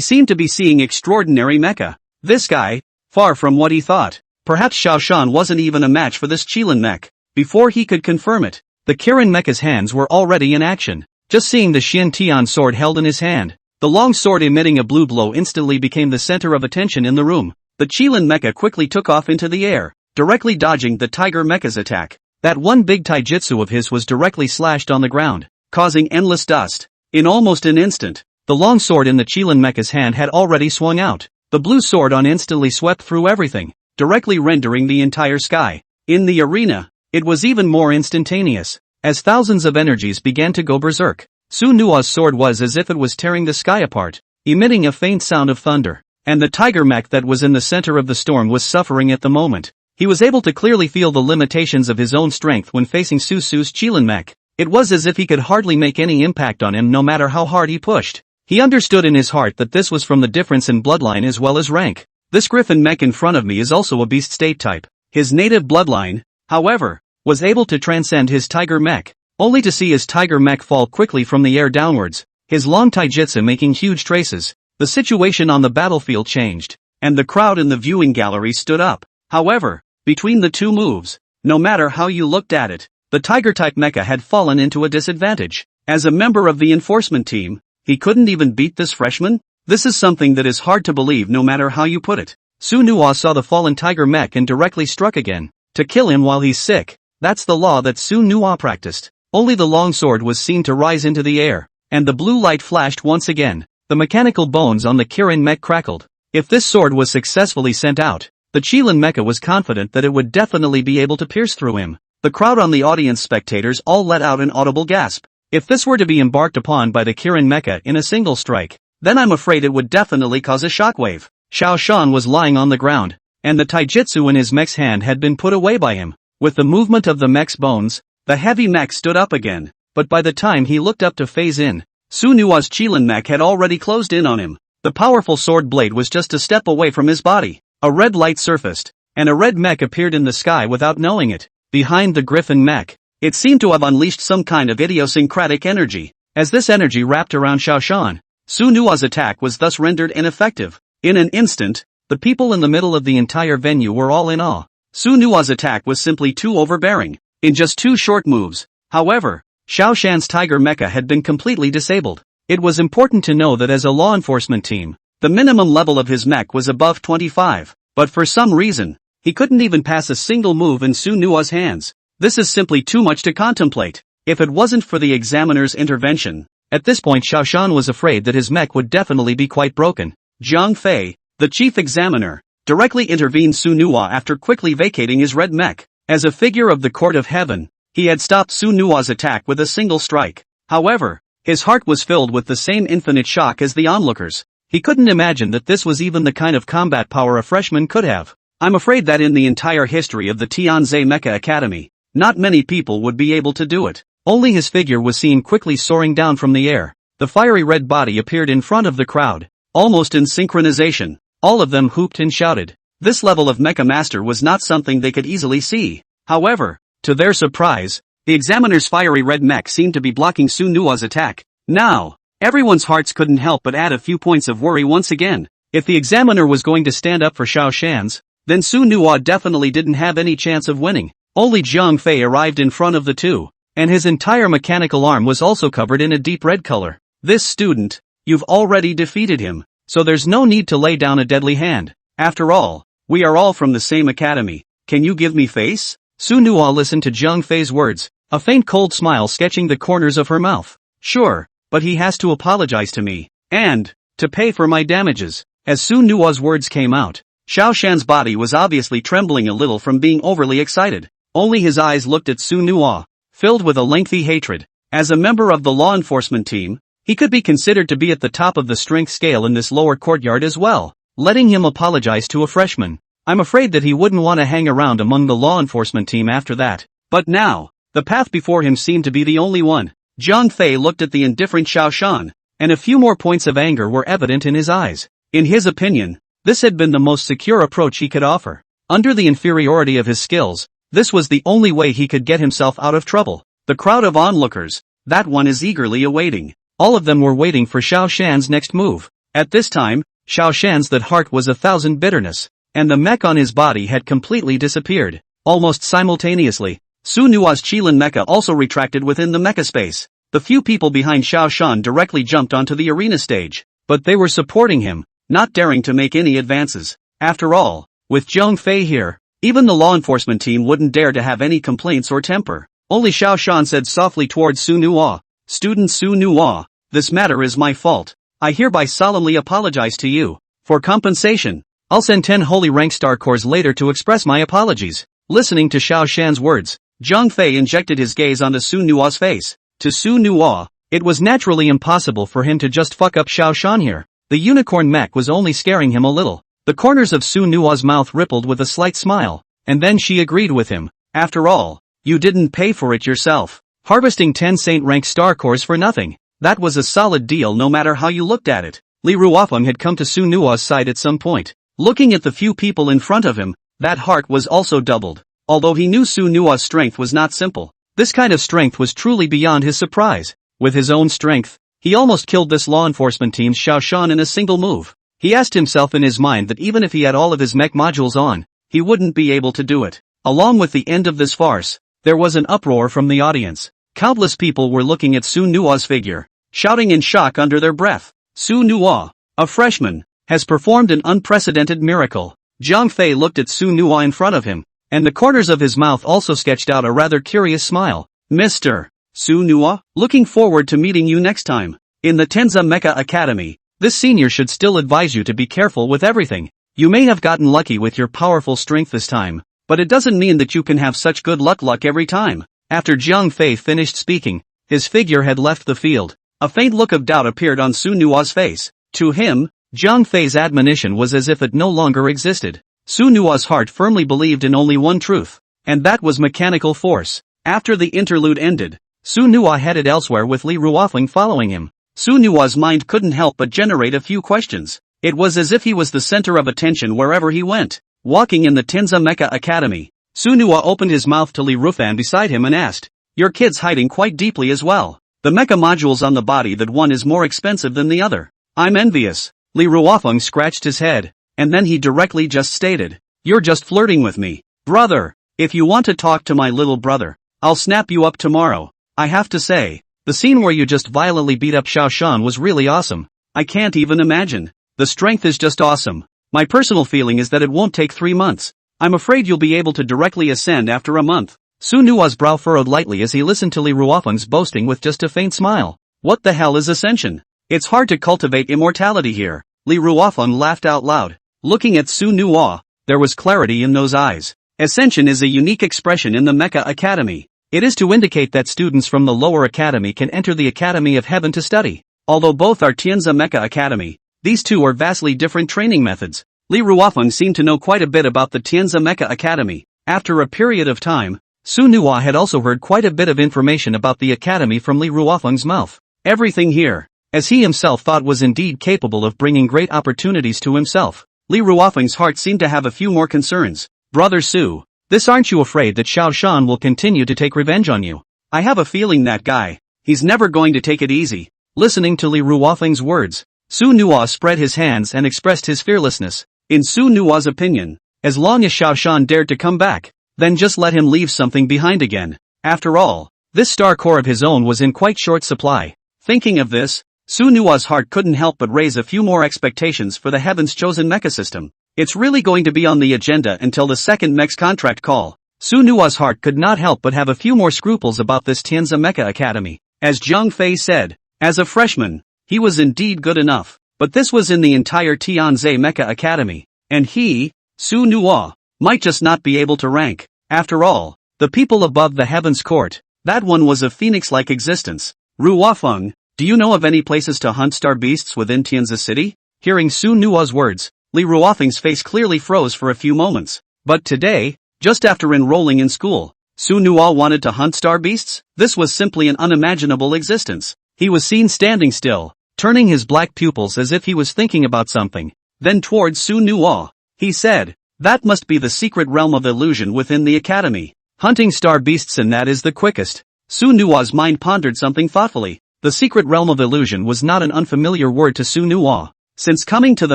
seemed to be seeing extraordinary mecha. This guy, far from what he thought. Perhaps Xiao Shan wasn't even a match for this Qilin mech. Before he could confirm it, the Kirin mecha's hands were already in action. Just seeing the Xian Tian sword held in his hand, the long sword emitting a blue glow instantly became the center of attention in the room. The Qilin mecha quickly took off into the air, directly dodging the tiger mecha's attack. That one big taijutsu of his was directly slashed on the ground, causing endless dust. In almost an instant, the long sword in the Qilin mecha's hand had already swung out. The blue sword on instantly swept through everything, directly rendering the entire sky. In the arena, it was even more instantaneous, as thousands of energies began to go berserk. Su Nuo's sword was as if it was tearing the sky apart, emitting a faint sound of thunder. And the tiger mech that was in the center of the storm was suffering at the moment. He was able to clearly feel the limitations of his own strength when facing Su's Qilin mech. It was as if he could hardly make any impact on him no matter how hard he pushed. He understood in his heart that this was from the difference in bloodline as well as rank. This griffin mech in front of me is also a beast state type. His native bloodline, however, was able to transcend his tiger mech, only to see his tiger mech fall quickly from the air downwards, his long taijutsu making huge traces. The situation on the battlefield changed, and the crowd in the viewing gallery stood up. However, between the two moves, no matter how you looked at it, the tiger-type mecha had fallen into a disadvantage. As a member of the enforcement team, he couldn't even beat this freshman? This is something that is hard to believe no matter how you put it. Su Nuwa saw the fallen tiger mech and directly struck again, to kill him while he's sick. That's the law that Su Nuwa practiced. Only the long sword was seen to rise into the air, and the blue light flashed once again. The mechanical bones on the Kirin mech crackled. If this sword was successfully sent out, the Qilin mecha was confident that it would definitely be able to pierce through him. The crowd on the audience spectators all let out an audible gasp. If this were to be embarked upon by the Kirin mecha in a single strike, then I'm afraid it would definitely cause a shockwave. Xiao Shan was lying on the ground, and the taijutsu in his mech's hand had been put away by him. With the movement of the mech's bones, the heavy mech stood up again, but by the time he looked up to phase in, Su Nuwa's Qilin mech had already closed in on him. The powerful sword blade was just a step away from his body. A red light surfaced, and a red mech appeared in the sky without knowing it. Behind the griffin mech, it seemed to have unleashed some kind of idiosyncratic energy. As this energy wrapped around Xiao Shan, Su Nuwa's attack was thus rendered ineffective. In an instant, the people in the middle of the entire venue were all in awe. Su Nuwa's attack was simply too overbearing. In just 2 short moves, however, Xiao Shan's tiger mecha had been completely disabled. It was important to know that as a law enforcement team, the minimum level of his mech was above 25, but for some reason, he couldn't even pass a single move in Su Nuwa's hands. This is simply too much to contemplate. If it wasn't for the examiner's intervention, at this point Xiao Shan was afraid that his mech would definitely be quite broken. Zhang Fei, the chief examiner, directly intervened Su Nuwa after quickly vacating his red mech. As a figure of the court of heaven, he had stopped Su Nuwa's attack with a single strike. However, his heart was filled with the same infinite shock as the onlookers. He couldn't imagine that this was even the kind of combat power a freshman could have. I'm afraid that in the entire history of the Tianzai Mecha Academy, not many people would be able to do it. Only his figure was seen quickly soaring down from the air. The fiery red body appeared in front of the crowd. Almost in synchronization, all of them whooped and shouted. This level of Mecha Master was not something they could easily see. However, to their surprise, the examiner's fiery red mech seemed to be blocking Su Nuwa's attack. Now, everyone's hearts couldn't help but add a few points of worry once again. If the examiner was going to stand up for Xiao Shan's, then Su Nuwa definitely didn't have any chance of winning. Only Zhang Fei arrived in front of the two, and his entire mechanical arm was also covered in a deep red color. This student, you've already defeated him, so there's no need to lay down a deadly hand. After all, we are all from the same academy. Can you give me face? Su Nuwa listened to Zhang Fei's words, a faint cold smile sketching the corners of her mouth. Sure, but he has to apologize to me, and to pay for my damages. As Su Nuwa's words came out, Xiao Shan's body was obviously trembling a little from being overly excited. Only his eyes looked at Su Nuwa, filled with a lengthy hatred. As a member of the law enforcement team, he could be considered to be at the top of the strength scale in this lower courtyard as well. Letting him apologize to a freshman, I'm afraid that he wouldn't want to hang around among the law enforcement team after that. But now, the path before him seemed to be the only one. Zhang Fei looked at the indifferent Xiao Shan, and a few more points of anger were evident in his eyes. In his opinion, this had been the most secure approach he could offer. Under the inferiority of his skills, this was the only way he could get himself out of trouble. The crowd of onlookers, that one is eagerly awaiting. All of them were waiting for Xiao Shan's next move. At this time, Xiao Shan's that heart was 1,000 bitterness, and the mech on his body had completely disappeared. Almost simultaneously, Su Nuwa's Qilin mecha also retracted within the mecha space. The few people behind Xiao Shan directly jumped onto the arena stage, but they were supporting him, not daring to make any advances. After all, with Zhang Fei here, even the law enforcement team wouldn't dare to have any complaints or temper. Only Xiao Shan said softly towards Su Nuwa, "Student Su Nuwa, this matter is my fault. I hereby solemnly apologize to you. For compensation, I'll send 10 holy rank star cores later to express my apologies." Listening to Xiao Shan's words, Zhang Fei injected his gaze onto Su Nuwa's face. To Su Nuwa, it was naturally impossible for him to just fuck up Xiao Shan here. The unicorn mech was only scaring him a little. The corners of Su Nuwa's mouth rippled with a slight smile, and then she agreed with him. After all, you didn't pay for it yourself. Harvesting 10 saint rank star cores for nothing. That was a solid deal no matter how you looked at it. Li Ruofeng had come to Su Nuwa's side at some point. Looking at the few people in front of him, that heart was also doubled. Although he knew Su Nuwa's strength was not simple, this kind of strength was truly beyond his surprise. With his own strength, he almost killed this law enforcement team's Xiao Shan in a single move. He asked himself in his mind that even if he had all of his mech modules on, he wouldn't be able to do it. Along with the end of this farce, there was an uproar from the audience. Countless people were looking at Su Nuwa's figure, shouting in shock under their breath. Su Nuwa, a freshman, has performed an unprecedented miracle. Zhang Fei looked at Su Nuwa in front of him, and the corners of his mouth also sketched out a rather curious smile. Mr. Su Nuwa, looking forward to meeting you next time. In the Tenza Mecha Academy, this senior should still advise you to be careful with everything. You may have gotten lucky with your powerful strength this time, but it doesn't mean that you can have such good luck every time. After Zhang Fei finished speaking, his figure had left the field. A faint look of doubt appeared on Su Nuwa's face. To him, Zhang Fei's admonition was as if it no longer existed. Su Nuwa's heart firmly believed in only one truth, and that was mechanical force. After the interlude ended, Su Nuwa headed elsewhere with Li Ruofeng following him. Su Nuwa's mind couldn't help but generate a few questions. It was as if he was the center of attention wherever he went. Walking in the Tenza Mecha Academy, Su Nuwa opened his mouth to Li Ruofeng beside him and asked, "Your kid's hiding quite deeply as well. The mecha modules on the body, that one is more expensive than the other. I'm envious." Li Ruofeng scratched his head, and then he directly just stated, "You're just flirting with me. Brother, if you want to talk to my little brother, I'll snap you up tomorrow." I have to say, the scene where you just violently beat up Xiao Shan was really awesome. I can't even imagine. The strength is just awesome. My personal feeling is that it won't take 3 months. I'm afraid you'll be able to directly ascend after a month. Su Nuwa's brow furrowed lightly as he listened to Li Ruofeng's boasting with just a faint smile. What the hell is ascension? It's hard to cultivate immortality here. Li Ruofeng laughed out loud. Looking at Su Nuwa, there was clarity in those eyes. Ascension is a unique expression in the Mecha Academy. It is to indicate that students from the lower academy can enter the Academy of Heaven to study. Although both are Tianza Mecha Academy, these two are vastly different training methods. Li Ruofeng seemed to know quite a bit about the Tianza Mecha Academy. After a period of time, Su Nuwa had also heard quite a bit of information about the academy from Li Ruofeng's mouth. Everything here, as he himself thought, was indeed capable of bringing great opportunities to himself. Li Ruofeng's heart seemed to have a few more concerns. Brother Su, this, aren't you afraid that Xiao Shan will continue to take revenge on you? I have a feeling that guy, he's never going to take it easy. Listening to Li Ruofeng's words, Su Nuwa spread his hands and expressed his fearlessness. In Su Nuwa's opinion, as long as Xiao Shan dared to come back, then just let him leave something behind again. After all, this star core of his own was in quite short supply. Thinking of this, Su Nuwa's heart couldn't help but raise a few more expectations for the Heaven's Chosen Mecha system. It's really going to be on the agenda until the second Mech's contract call. Su Nuwa's heart could not help but have a few more scruples about this Tianza Mecha Academy. As Zhang Fei said, as a freshman, he was indeed good enough, but this was in the entire Tianza Mecha Academy, and he, Su Nuwa, might just not be able to rank. After all, the people above the Heaven's Court, that one was a phoenix-like existence. Ruofeng, do you know of any places to hunt star beasts within Tianza City? Hearing Su Nuwa's words, Li Ruofeng's face clearly froze for a few moments. But today, just after enrolling in school, Su Nuwa wanted to hunt star beasts? This was simply an unimaginable existence. He was seen standing still, turning his black pupils as if he was thinking about something. Then towards Su Nuwa, he said, "That must be the secret realm of illusion within the academy. Hunting star beasts, and that is the quickest." Su Nuwa's mind pondered something thoughtfully. The secret realm of illusion was not an unfamiliar word to Su Nuwa. Since coming to the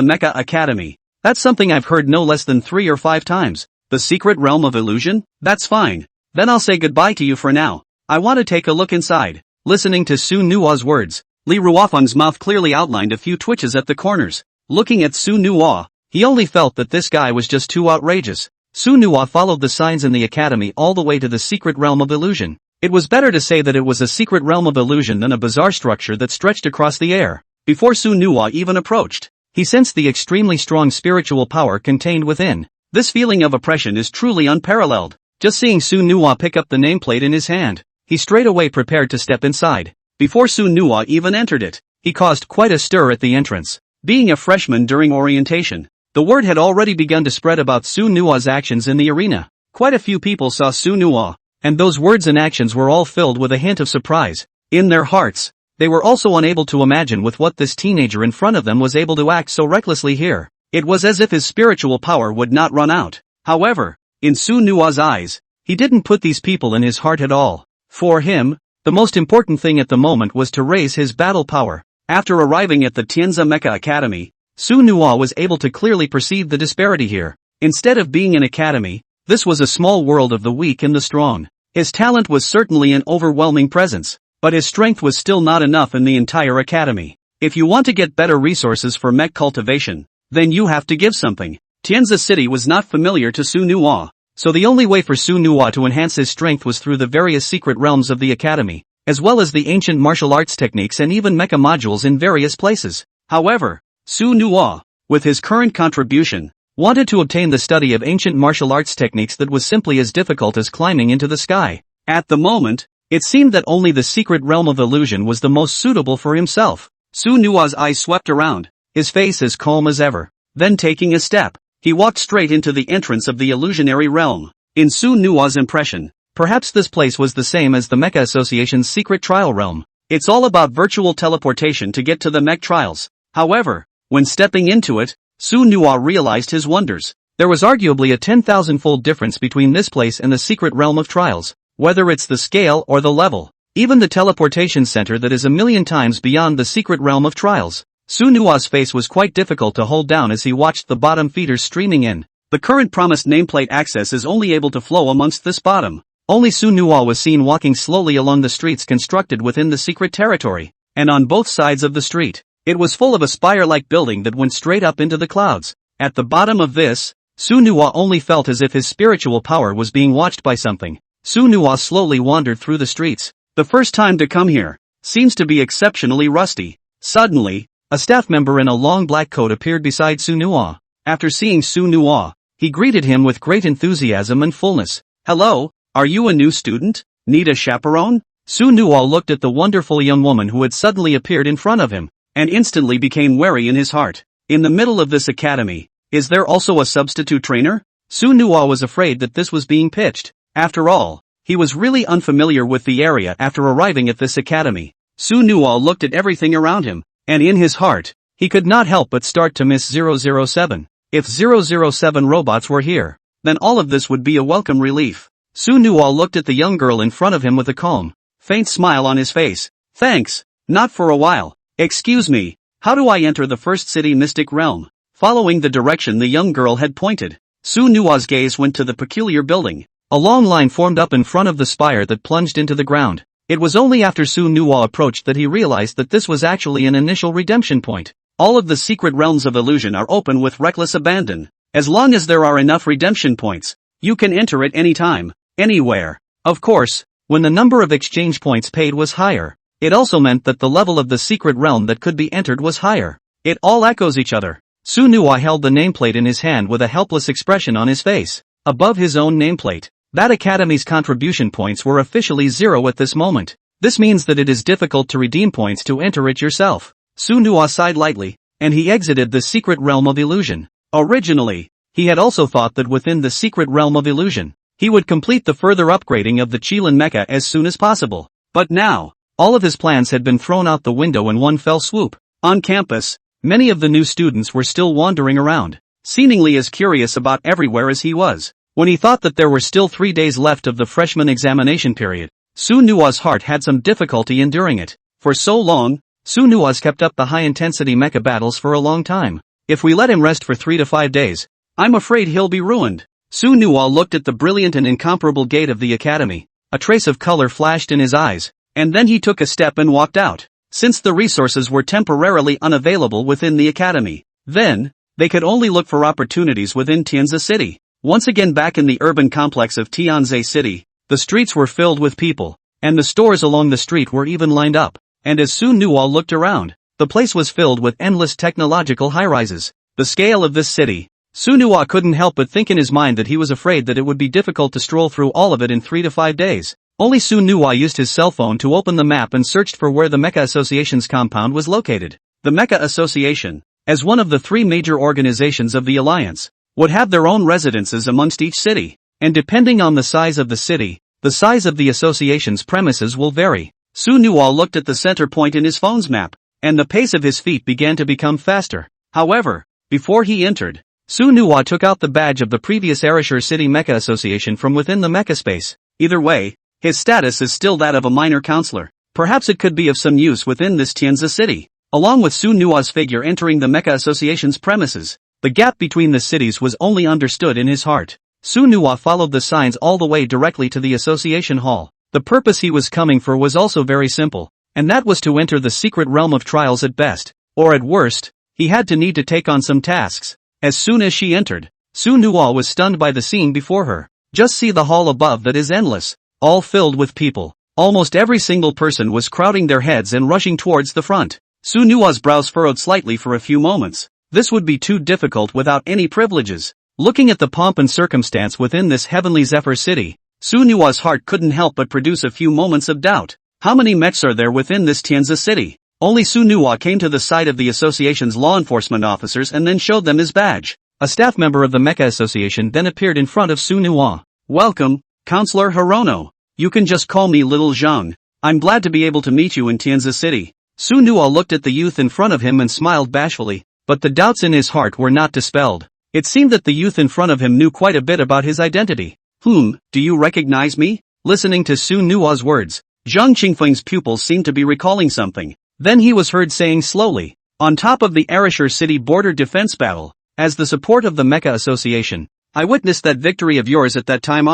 Mecha Academy, that's something I've heard no less than 3 or 5 times. The secret realm of illusion? That's fine. Then I'll say goodbye to you for now. I want to take a look inside. Listening to Su Nuwa's words, Li Ruofeng's mouth clearly outlined a few twitches at the corners. Looking at Su Nuwa, he only felt that this guy was just too outrageous. Su Nuwa followed the signs in the academy all the way to the secret realm of illusion. It was better to say that it was a secret realm of illusion than a bizarre structure that stretched across the air. Before Su Nuwa even approached, he sensed the extremely strong spiritual power contained within. This feeling of oppression is truly unparalleled. Just seeing Su Nuwa pick up the nameplate in his hand, he straightaway prepared to step inside. Before Su Nuwa even entered it, he caused quite a stir at the entrance. Being a freshman during orientation, the word had already begun to spread about Su Nuwa's actions in the arena. Quite a few people saw Su Nuwa, and those words and actions were all filled with a hint of surprise. In their hearts, they were also unable to imagine with what this teenager in front of them was able to act so recklessly here. It was as if his spiritual power would not run out. However, in Su Nuwa's eyes, he didn't put these people in his heart at all. For him, the most important thing at the moment was to raise his battle power. After arriving at the Tianza Mecha Academy, Su Nuwa was able to clearly perceive the disparity here. Instead of being an academy, this was a small world of the weak and the strong. His talent was certainly an overwhelming presence, but his strength was still not enough in the entire academy. If you want to get better resources for mech cultivation, then you have to give something. Tianzi City was not familiar to Su Nuwa, so the only way for Su Nuwa to enhance his strength was through the various secret realms of the academy, as well as the ancient martial arts techniques and even mecha modules in various places. However, Su Nuwa, with his current contribution, wanted to obtain the study of ancient martial arts techniques that was simply as difficult as climbing into the sky. At the moment, it seemed that only the secret realm of illusion was the most suitable for himself. Su Nuwa's eyes swept around, his face as calm as ever. Then taking a step, he walked straight into the entrance of the illusionary realm. In Su Nuwa's impression, perhaps this place was the same as the Mecha Association's secret trial realm. It's all about virtual teleportation to get to the mech trials. However, when stepping into it, Su Nuwa realized his wonders. There was arguably a 10,000-fold difference between this place and the secret realm of trials, whether it's the scale or the level. Even the teleportation center that is a million times beyond the secret realm of trials. Su Nuwa's face was quite difficult to hold down as he watched the bottom feeders streaming in. The current promised nameplate access is only able to flow amongst this bottom. Only Su Nuwa was seen walking slowly along the streets constructed within the secret territory, and on both sides of the street. It was full of a spire-like building that went straight up into the clouds. At the bottom of this, Su Nuwa only felt as if his spiritual power was being watched by something. Su Nuwa slowly wandered through the streets. The first time to come here. Seems to be exceptionally rusty. Suddenly, a staff member in a long black coat appeared beside Su Nuwa. After seeing Su Nuwa, he greeted him with great enthusiasm and fullness. Hello, are you a new student? Need a chaperone? Su Nuwa looked at the wonderful young woman who had suddenly appeared in front of him, and instantly became wary in his heart. In the middle of this academy, is there also a substitute trainer? Su Nuwa was afraid that this was being pitched. After all, he was really unfamiliar with the area after arriving at this academy. Su Nuwa looked at everything around him, and in his heart, he could not help but start to miss 007. If 007 robots were here, then all of this would be a welcome relief. Su Nuwa looked at the young girl in front of him with a calm, faint smile on his face. Thanks, not for a while. Excuse me, how do I enter the first city mystic realm? Following the direction the young girl had pointed, Su Nuwa's gaze went to the peculiar building. A long line formed up in front of the spire that plunged into the ground. It was only after Su Nuwa approached that he realized that this was actually an initial redemption point. All of the secret realms of illusion are open with reckless abandon. As long as there are enough redemption points, you can enter it anytime, anywhere. Of course, when the number of exchange points paid was higher, it also meant that the level of the secret realm that could be entered was higher. It all echoes each other. Su Nuwa held the nameplate in his hand with a helpless expression on his face. Above his own nameplate, that academy's contribution points were officially 0 at this moment. This means that it is difficult to redeem points to enter it yourself. Su Nuwa sighed lightly, and he exited the secret realm of illusion. Originally, he had also thought that within the secret realm of illusion, he would complete the further upgrading of the Qilin Mecha as soon as possible. But now, all of his plans had been thrown out the window in one fell swoop. On campus, many of the new students were still wandering around, seemingly as curious about everywhere as he was. When he thought that there were still 3 days left of the freshman examination period, Su Nuwa's heart had some difficulty enduring it. For so long, Su Nuwa's kept up the high-intensity mecha battles for a long time. If we let him rest for 3 to 5 days, I'm afraid he'll be ruined. Su Nuwa looked at the brilliant and incomparable gate of the academy. A trace of color flashed in his eyes, and then he took a step and walked out. Since the resources were temporarily unavailable within the academy, then, they could only look for opportunities within Tianzi City. Once again back in the urban complex of Tianzi City, the streets were filled with people, and the stores along the street were even lined up. And as Su Nuwa looked around, the place was filled with endless technological high-rises. The scale of this city, Su Nuwa couldn't help but think in his mind that he was afraid that it would be difficult to stroll through all of it in 3 to 5 days. Only Su Nuwa used his cell phone to open the map and searched for where the Mecha Association's compound was located. The Mecha Association, as one of the 3 major organizations of the Alliance, would have their own residences amongst each city, and depending on the size of the city, the size of the association's premises will vary. Su Nuwa looked at the center point in his phone's map, and the pace of his feet began to become faster. However, before he entered, Su Nuwa took out the badge of the previous Arashur City Mecha Association from within the mecha space. Either way, his status is still that of a minor counselor. Perhaps it could be of some use within this Tianzi City. Along with Su Nuwa's figure entering the Mecha Association's premises, the gap between the cities was only understood in his heart. Su Nuwa followed the signs all the way directly to the association hall. The purpose he was coming for was also very simple, and that was to enter the secret realm of trials at best, or at worst, he had to need to take on some tasks. As soon as she entered, Su Nuwa was stunned by the scene before her. Just see the hall above that is endless, all filled with people. Almost every single person was crowding their heads and rushing towards the front. Su Nuwa's brows furrowed slightly for a few moments. This would be too difficult without any privileges. Looking at the pomp and circumstance within this heavenly Zephyr city, Su Nuwa's heart couldn't help but produce a few moments of doubt. How many mechs are there within this Tianzi city? Only Su Nuwa came to the side of the association's law enforcement officers and then showed them his badge. A staff member of the Mecha Association then appeared in front of Su Nuwa. Welcome, Counselor Hirono. You can just call me Little Zhang. I'm glad to be able to meet you in Tianzi city. Su Nuwa looked at the youth in front of him and smiled bashfully, but the doubts in his heart were not dispelled. It seemed that the youth in front of him knew quite a bit about his identity. Do you recognize me? Listening to Su Nuwa's words, Zhang Qingfeng's pupils seemed to be recalling something. Then he was heard saying slowly, on top of the Arashur city border defense battle, as the support of the Mecha Association, I witnessed that victory of yours at that time.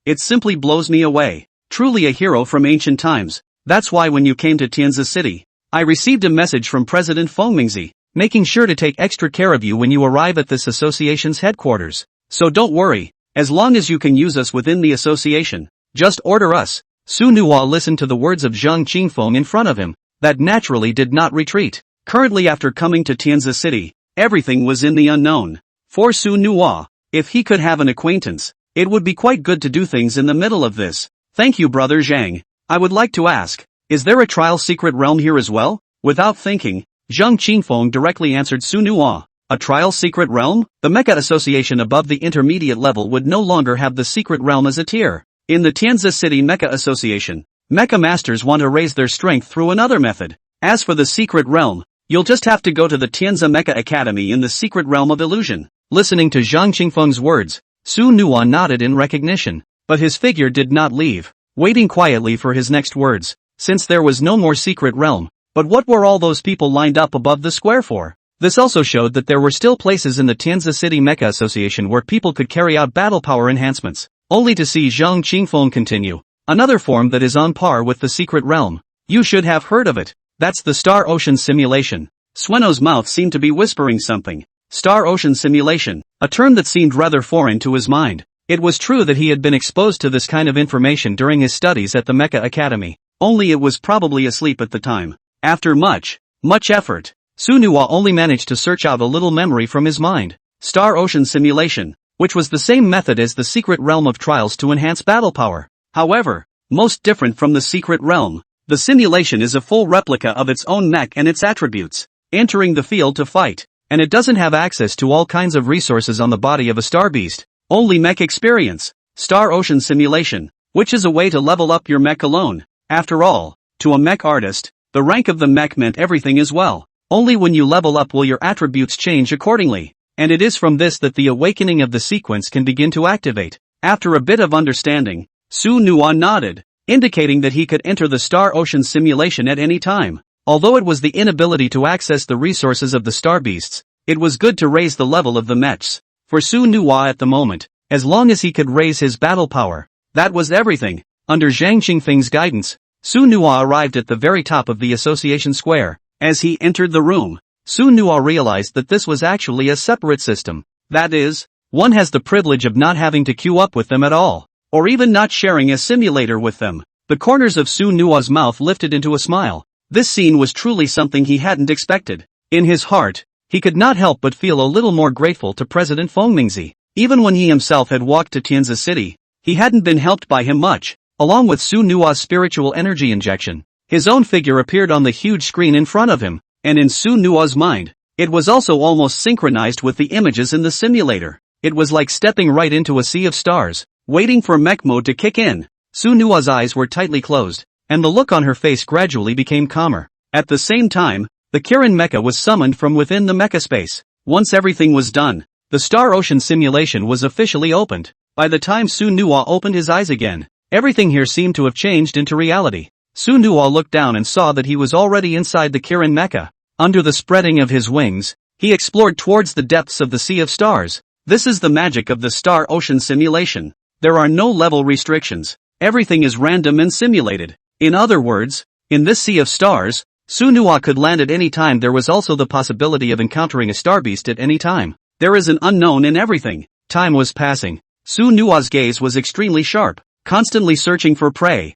It simply blows me away. Truly a hero from ancient times. That's why when you came to Tianzi city, I received a message from President Feng Mingzi, making sure to take extra care of you when you arrive at this association's headquarters. So don't worry, as long as you can use us within the association, just order us. Su Nuwa listened to the words of Zhang Qingfeng in front of him, that naturally did not retreat. Currently after coming to Tianzi city, everything was in the unknown. For Su Nuwa, if he could have an acquaintance, it would be quite good to do things in the middle of this. Thank you, Brother Zhang. I would like to ask, is there a trial secret realm here as well? Without thinking, Zhang Qingfeng directly answered Su Nuwa. A trial secret realm? The Mecha Association above the intermediate level would no longer have the secret realm as a tier. In the Tianzi City Mecha Association, Mecha Masters want to raise their strength through another method. As for the secret realm, you'll just have to go to the Tianzi Mecha Academy in the secret realm of illusion. Listening to Zhang Qingfeng's words, Su Nuwa nodded in recognition, but his figure did not leave, waiting quietly for his next words, since there was no more secret realm. But what were all those people lined up above the square for? This also showed that there were still places in the Tianzi City Mecha Association where people could carry out battle power enhancements, only to see Zhang Qingfeng continue. Another form that is on par with the secret realm. You should have heard of it. That's the Star Ocean Simulation. Sueno's mouth seemed to be whispering something. Star Ocean Simulation, a term that seemed rather foreign to his mind. It was true that he had been exposed to this kind of information during his studies at the Mecha Academy, only it was probably asleep at the time. After much effort, Su Nuwa only managed to search out a little memory from his mind. Star Ocean Simulation, which was the same method as the secret realm of trials to enhance battle power. However, most different from the secret realm, the simulation is a full replica of its own mech and its attributes, entering the field to fight, and it doesn't have access to all kinds of resources on the body of a star beast, only mech experience. Star Ocean Simulation, which is a way to level up your mech alone. After all, to a mech artist, the rank of the mech meant everything as well. Only when you level up will your attributes change accordingly, and it is from this that the awakening of the sequence can begin to activate. After a bit of understanding, Su Nuwa nodded, indicating that he could enter the Star Ocean Simulation at any time. Although it was the inability to access the resources of the star beasts, it was good to raise the level of the mechs. For Su Nuwa at the moment, as long as he could raise his battle power, that was everything. Under Zhang Qingfeng's guidance, Su Nuwa arrived at the very top of the association square. As he entered the room, Su Nuwa realized that this was actually a separate system. That is, one has the privilege of not having to queue up with them at all, or even not sharing a simulator with them. The corners of Su Nuwa's mouth lifted into a smile. This scene was truly something he hadn't expected. In his heart, he could not help but feel a little more grateful to President Feng Mingzi. Even when he himself had walked to Tianzi City, he hadn't been helped by him much. Along with Su Nuwa's spiritual energy injection, his own figure appeared on the huge screen in front of him, and in Su Nuwa's mind, it was also almost synchronized with the images in the simulator. It was like stepping right into a sea of stars, waiting for mech mode to kick in. Su Nuwa's eyes were tightly closed, and the look on her face gradually became calmer. At the same time, the Kirin Mecha was summoned from within the mecha space. Once everything was done, the Star Ocean Simulation was officially opened. By the time Su Nuwa opened his eyes again, everything here seemed to have changed into reality. Su Nuwa looked down and saw that he was already inside the Kirin Mecha. Under the spreading of his wings, he explored towards the depths of the Sea of Stars. This is the magic of the Star Ocean Simulation. There are no level restrictions. Everything is random and simulated. In other words, in this Sea of Stars, Su Nuwa could land at any time. There was also the possibility of encountering a star beast at any time. There is an unknown in everything. time was passing, Su Nua's gaze was extremely sharp, constantly searching for prey.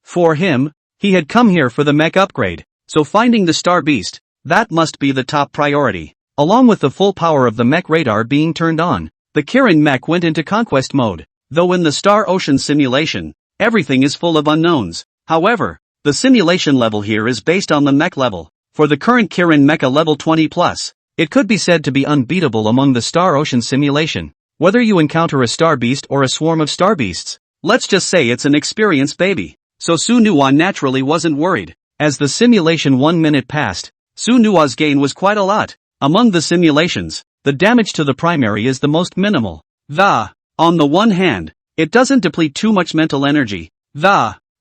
For him, he had come here for the mech upgrade, so finding the star beast, that must be the top priority. Along with the full power of the mech radar being turned on, the Kirin mech went into conquest mode. Though in the Star Ocean simulation, everything is full of unknowns. However, the simulation level here is based on the mech level. For the current Kirin Mecha level 20+, it could be said to be unbeatable among the Star Ocean simulation. Whether you encounter a star beast or a swarm of star beasts, let's just say it's an experienced baby. So Su Nua naturally wasn't worried. As the simulation 1 minute passed, Su Nua's gain was quite a lot. Among the simulations, the damage to the primary is the most minimal. On the one hand, it doesn't deplete too much mental energy.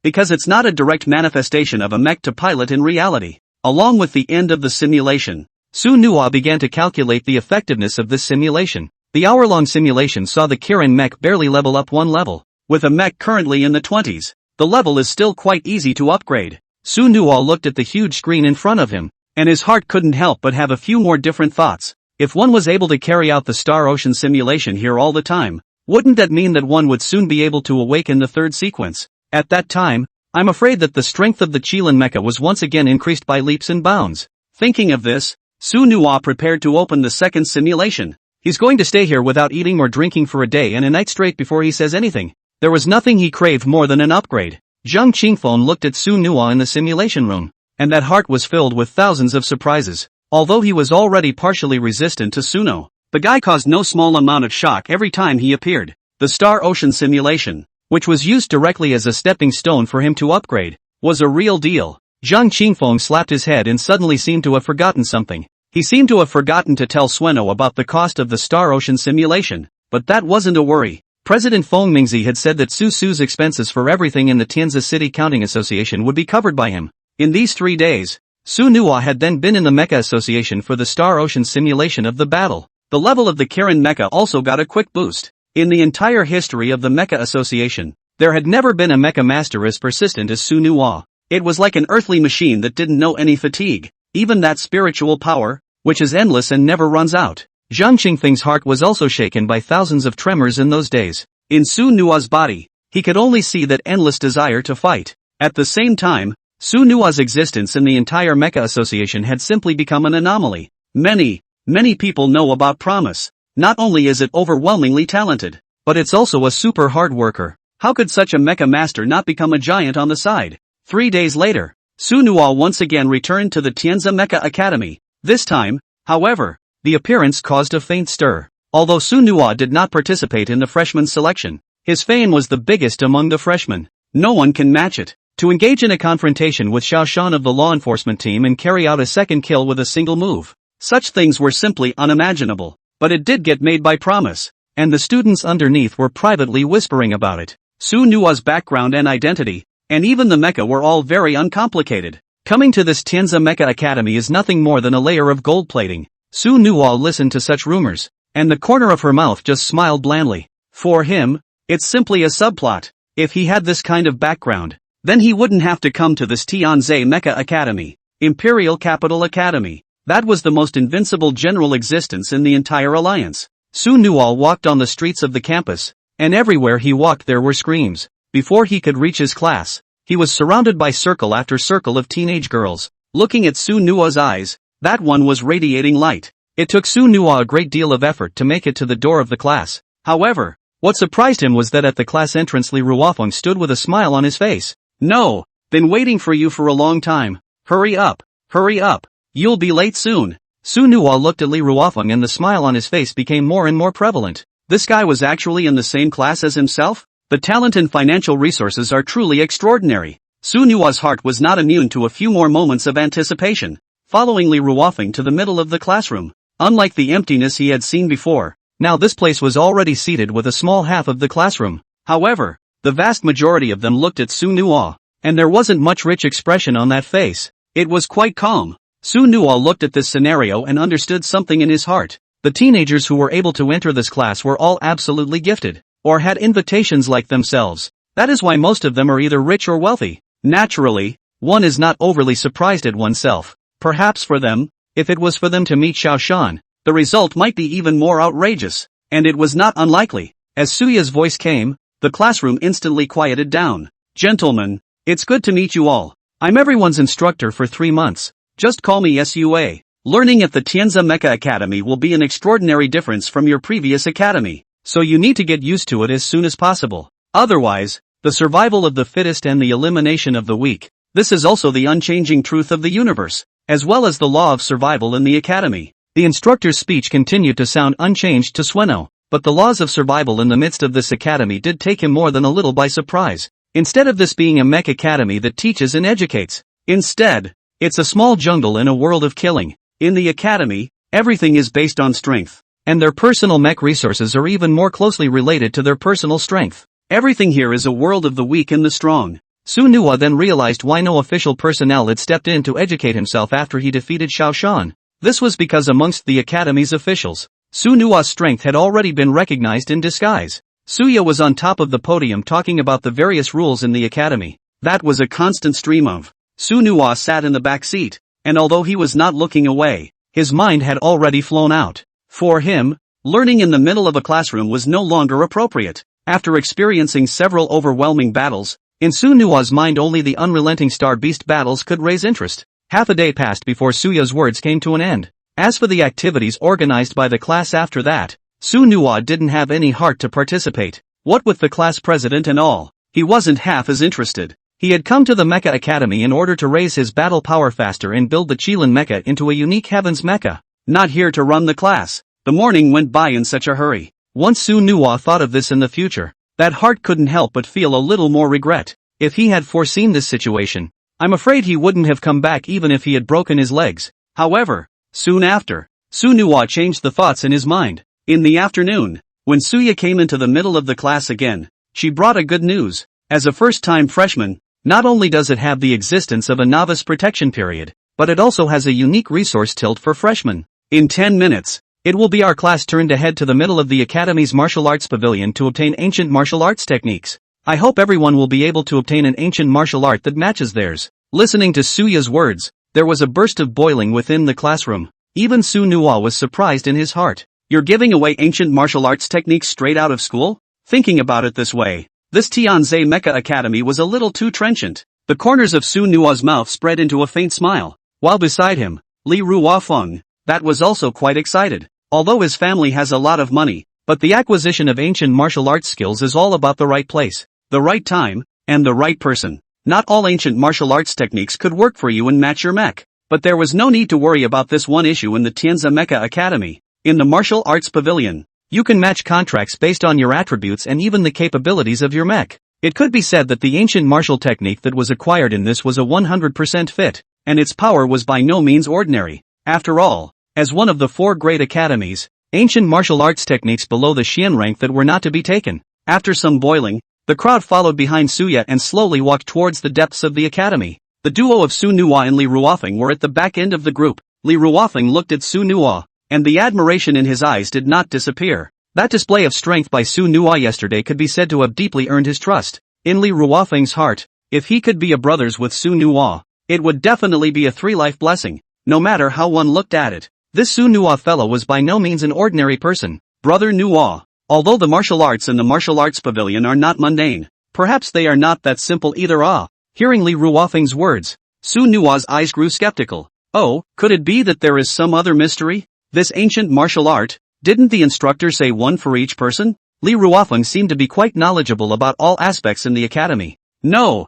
Because it's not a direct manifestation of a mech to pilot in reality. Along with the end of the simulation, Su Nua began to calculate the effectiveness of this simulation. The hour-long simulation saw the Kirin mech barely level up 1 level. With a mech currently in the 20s, the level is still quite easy to upgrade. Su Nua looked at the huge screen in front of him, and his heart couldn't help but have a few more different thoughts. If one was able to carry out the Star Ocean simulation here all the time, wouldn't that mean that one would soon be able to awaken the third sequence? At that time, I'm afraid that the strength of the Qilin Mecha was once again increased by leaps and bounds. Thinking of this, Su Nua prepared to open the second simulation. He's going to stay here without eating or drinking for a day and a night straight before he says anything. There was nothing he craved more than an upgrade. Zhang Qingfeng looked at Su Nua in the simulation room, and that heart was filled with thousands of surprises. Although he was already partially resistant to Suno, the guy caused no small amount of shock every time he appeared. The Star Ocean simulation, which was used directly as a stepping stone for him to upgrade, was a real deal. Zhang Qingfeng slapped his head and suddenly seemed to have forgotten something. He seemed to have forgotten to tell Sueno about the cost of the Star Ocean simulation, but that wasn't a worry. President Feng Mingzi had said that Su Su's expenses for everything in the Tianzi City Counting Association would be covered by him. In these 3 days, Su Nua had then been in the Mecha Association for the Star Ocean simulation of the battle. The level of the Kirin Mecha also got a quick boost. In the entire history of the Mecha Association, there had never been a Mecha master as persistent as Su Nua. It was like an earthly machine that didn't know any fatigue, even that spiritual power, which is endless and never runs out. Zhang Qingfeng's heart was also shaken by thousands of tremors in those days. In Su Nua's body, he could only see that endless desire to fight. At the same time, Su Nua's existence in the entire Mecha Association had simply become an anomaly. Many people know about Promise. Not only is it overwhelmingly talented, but it's also a super hard worker. How could such a Mecha master not become a giant on the side? 3 days later, Su Nua once again returned to the Tianzi Mecha Academy. This time, however, the appearance caused a faint stir. Although Su Nua did not participate in the freshman selection, his fame was the biggest among the freshmen. No one can match it. To engage in a confrontation with Xiao Shan of the law enforcement team and carry out a second kill with a single move. Such things were simply unimaginable. But it did get made by Promise, and the students underneath were privately whispering about it. Su Nua's background and identity, and even the mecha were all very uncomplicated. Coming to this Tianzi Mecha Academy is nothing more than a layer of gold plating. Su Nua listened to such rumors, and the corner of her mouth just smiled blandly. For him, it's simply a subplot. If he had this kind of background, then he wouldn't have to come to this Tianzi Mecha Academy, Imperial Capital Academy. That was the most invincible general existence in the entire alliance. Su Nua walked on the streets of the campus, and everywhere he walked there were screams. Before he could reach his class, he was surrounded by circle after circle of teenage girls. Looking at Su Nua's eyes, that one was radiating light. It took Su Nua a great deal of effort to make it to the door of the class. However, what surprised him was that at the class entrance Li Ruofeng stood with a smile on his face. "No, been waiting for you for a long time. Hurry up, hurry up. You'll be late soon." Su Nua looked at Li Ruofeng and the smile on his face became more and more prevalent. This guy was actually in the same class as himself? The talent and financial resources are truly extraordinary. Su Nua's heart was not immune to a few more moments of anticipation, following Li Ruofeng to the middle of the classroom. Unlike the emptiness he had seen before, now this place was already seated with a small half of the classroom. However, the vast majority of them looked at Su Nua, and there wasn't much rich expression on that face. It was quite calm. Su Nua looked at this scenario and understood something in his heart. The teenagers who were able to enter this class were all absolutely gifted, or had invitations like themselves. That is why most of them are either rich or wealthy. Naturally, one is not overly surprised at oneself. Perhaps for them, if it was for them to meet Xiao Shan, the result might be even more outrageous. And it was not unlikely. As Suya's voice came, the classroom instantly quieted down. Gentlemen, it's good to meet you all. I'm everyone's instructor for 3 months. Just call me SUA. Learning at the Tianza Mecha Academy will be an extraordinary difference from your previous academy, so you need to get used to it as soon as possible. Otherwise, the survival of the fittest and the elimination of the weak. This is also the unchanging truth of the universe, as well as the law of survival in the academy. The instructor's speech continued to sound unchanged to Sueno, but the laws of survival in the midst of this academy did take him more than a little by surprise. Instead of this being a mech academy that teaches and educates, instead, it's a small jungle in a world of killing. In the academy, everything is based on strength, and their personal mech resources are even more closely related to their personal strength. Everything here is a world of the weak and the strong. Su Nuwa then realized why no official personnel had stepped in to educate himself after he defeated Xiao Shan. This was because amongst the academy's officials, Su Nuwa's strength had already been recognized in disguise. Suya was on top of the podium talking about the various rules in the academy. That was a constant stream of. Su Nuwa sat in the back seat, and although he was not looking away, his mind had already flown out. For him, learning in the middle of a classroom was no longer appropriate. After experiencing several overwhelming battles, in Su Nuwa's mind only the unrelenting Star Beast battles could raise interest. Half a day passed before Suya's words came to an end. As for the activities organized by the class after that, Su Nuwa didn't have any heart to participate. What with the class president and all, he wasn't half as interested. He had come to the Mecha Academy in order to raise his battle power faster and build the Qilin Mecha into a unique Heaven's Mecha. Not here to run the class. The morning went by in such a hurry. Once Su Nuwa thought of this in the future, that heart couldn't help but feel a little more regret. If he had foreseen this situation, I'm afraid he wouldn't have come back even if he had broken his legs. However, soon after, Su Nuwa changed the thoughts in his mind. In the afternoon, when Suya came into the middle of the class again, she brought a good news. As a first-time freshman, not only does it have the existence of a novice protection period, but it also has a unique resource tilt for freshmen. In 10 minutes, it will be our class turn to head to the middle of the Academy's martial arts pavilion to obtain ancient martial arts techniques. I hope everyone will be able to obtain an ancient martial art that matches theirs. Listening to Suya's words, there was a burst of boiling within the classroom. Even Su Nuwa was surprised in his heart. You're giving away ancient martial arts techniques straight out of school? Thinking about it this way, this Tianze Mecha Academy was a little too trenchant. The corners of Su Nuwa's mouth spread into a faint smile, while beside him, Li Ruofeng, that was also quite excited. Although his family has a lot of money, but the acquisition of ancient martial arts skills is all about the right place, the right time, and the right person. Not all ancient martial arts techniques could work for you and match your mech, but there was no need to worry about this one issue in the Tianza Mecha Academy. In the martial arts pavilion, you can match contracts based on your attributes and even the capabilities of your mech. It could be said that the ancient martial technique that was acquired in this was a 100% fit, and its power was by no means ordinary. After all, as one of the 4 great academies, ancient martial arts techniques below the Xian rank that were not to be taken. After some boiling, the crowd followed behind Suya and slowly walked towards the depths of the academy. The duo of Su Nuwa and Li Ruofeng were at the back end of the group. Li Ruofeng looked at Su Nuwa, and the admiration in his eyes did not disappear. That display of strength by Su Nuwa yesterday could be said to have deeply earned his trust. In Li Ruofeng's heart, if he could be a brothers with Su Nuwa, it would definitely be a 3-life blessing, no matter how one looked at it. This Su Nuwa fellow was by no means an ordinary person. Brother Nuwa, although the martial arts in the martial arts pavilion are not mundane, perhaps they are not that simple either. Hearing Li Ruofeng's words, Su Nuwa's eyes grew skeptical. Oh, could it be that there is some other mystery? This ancient martial art, didn't the instructor say one for each person? Li Ruofeng seemed to be quite knowledgeable about all aspects in the academy. No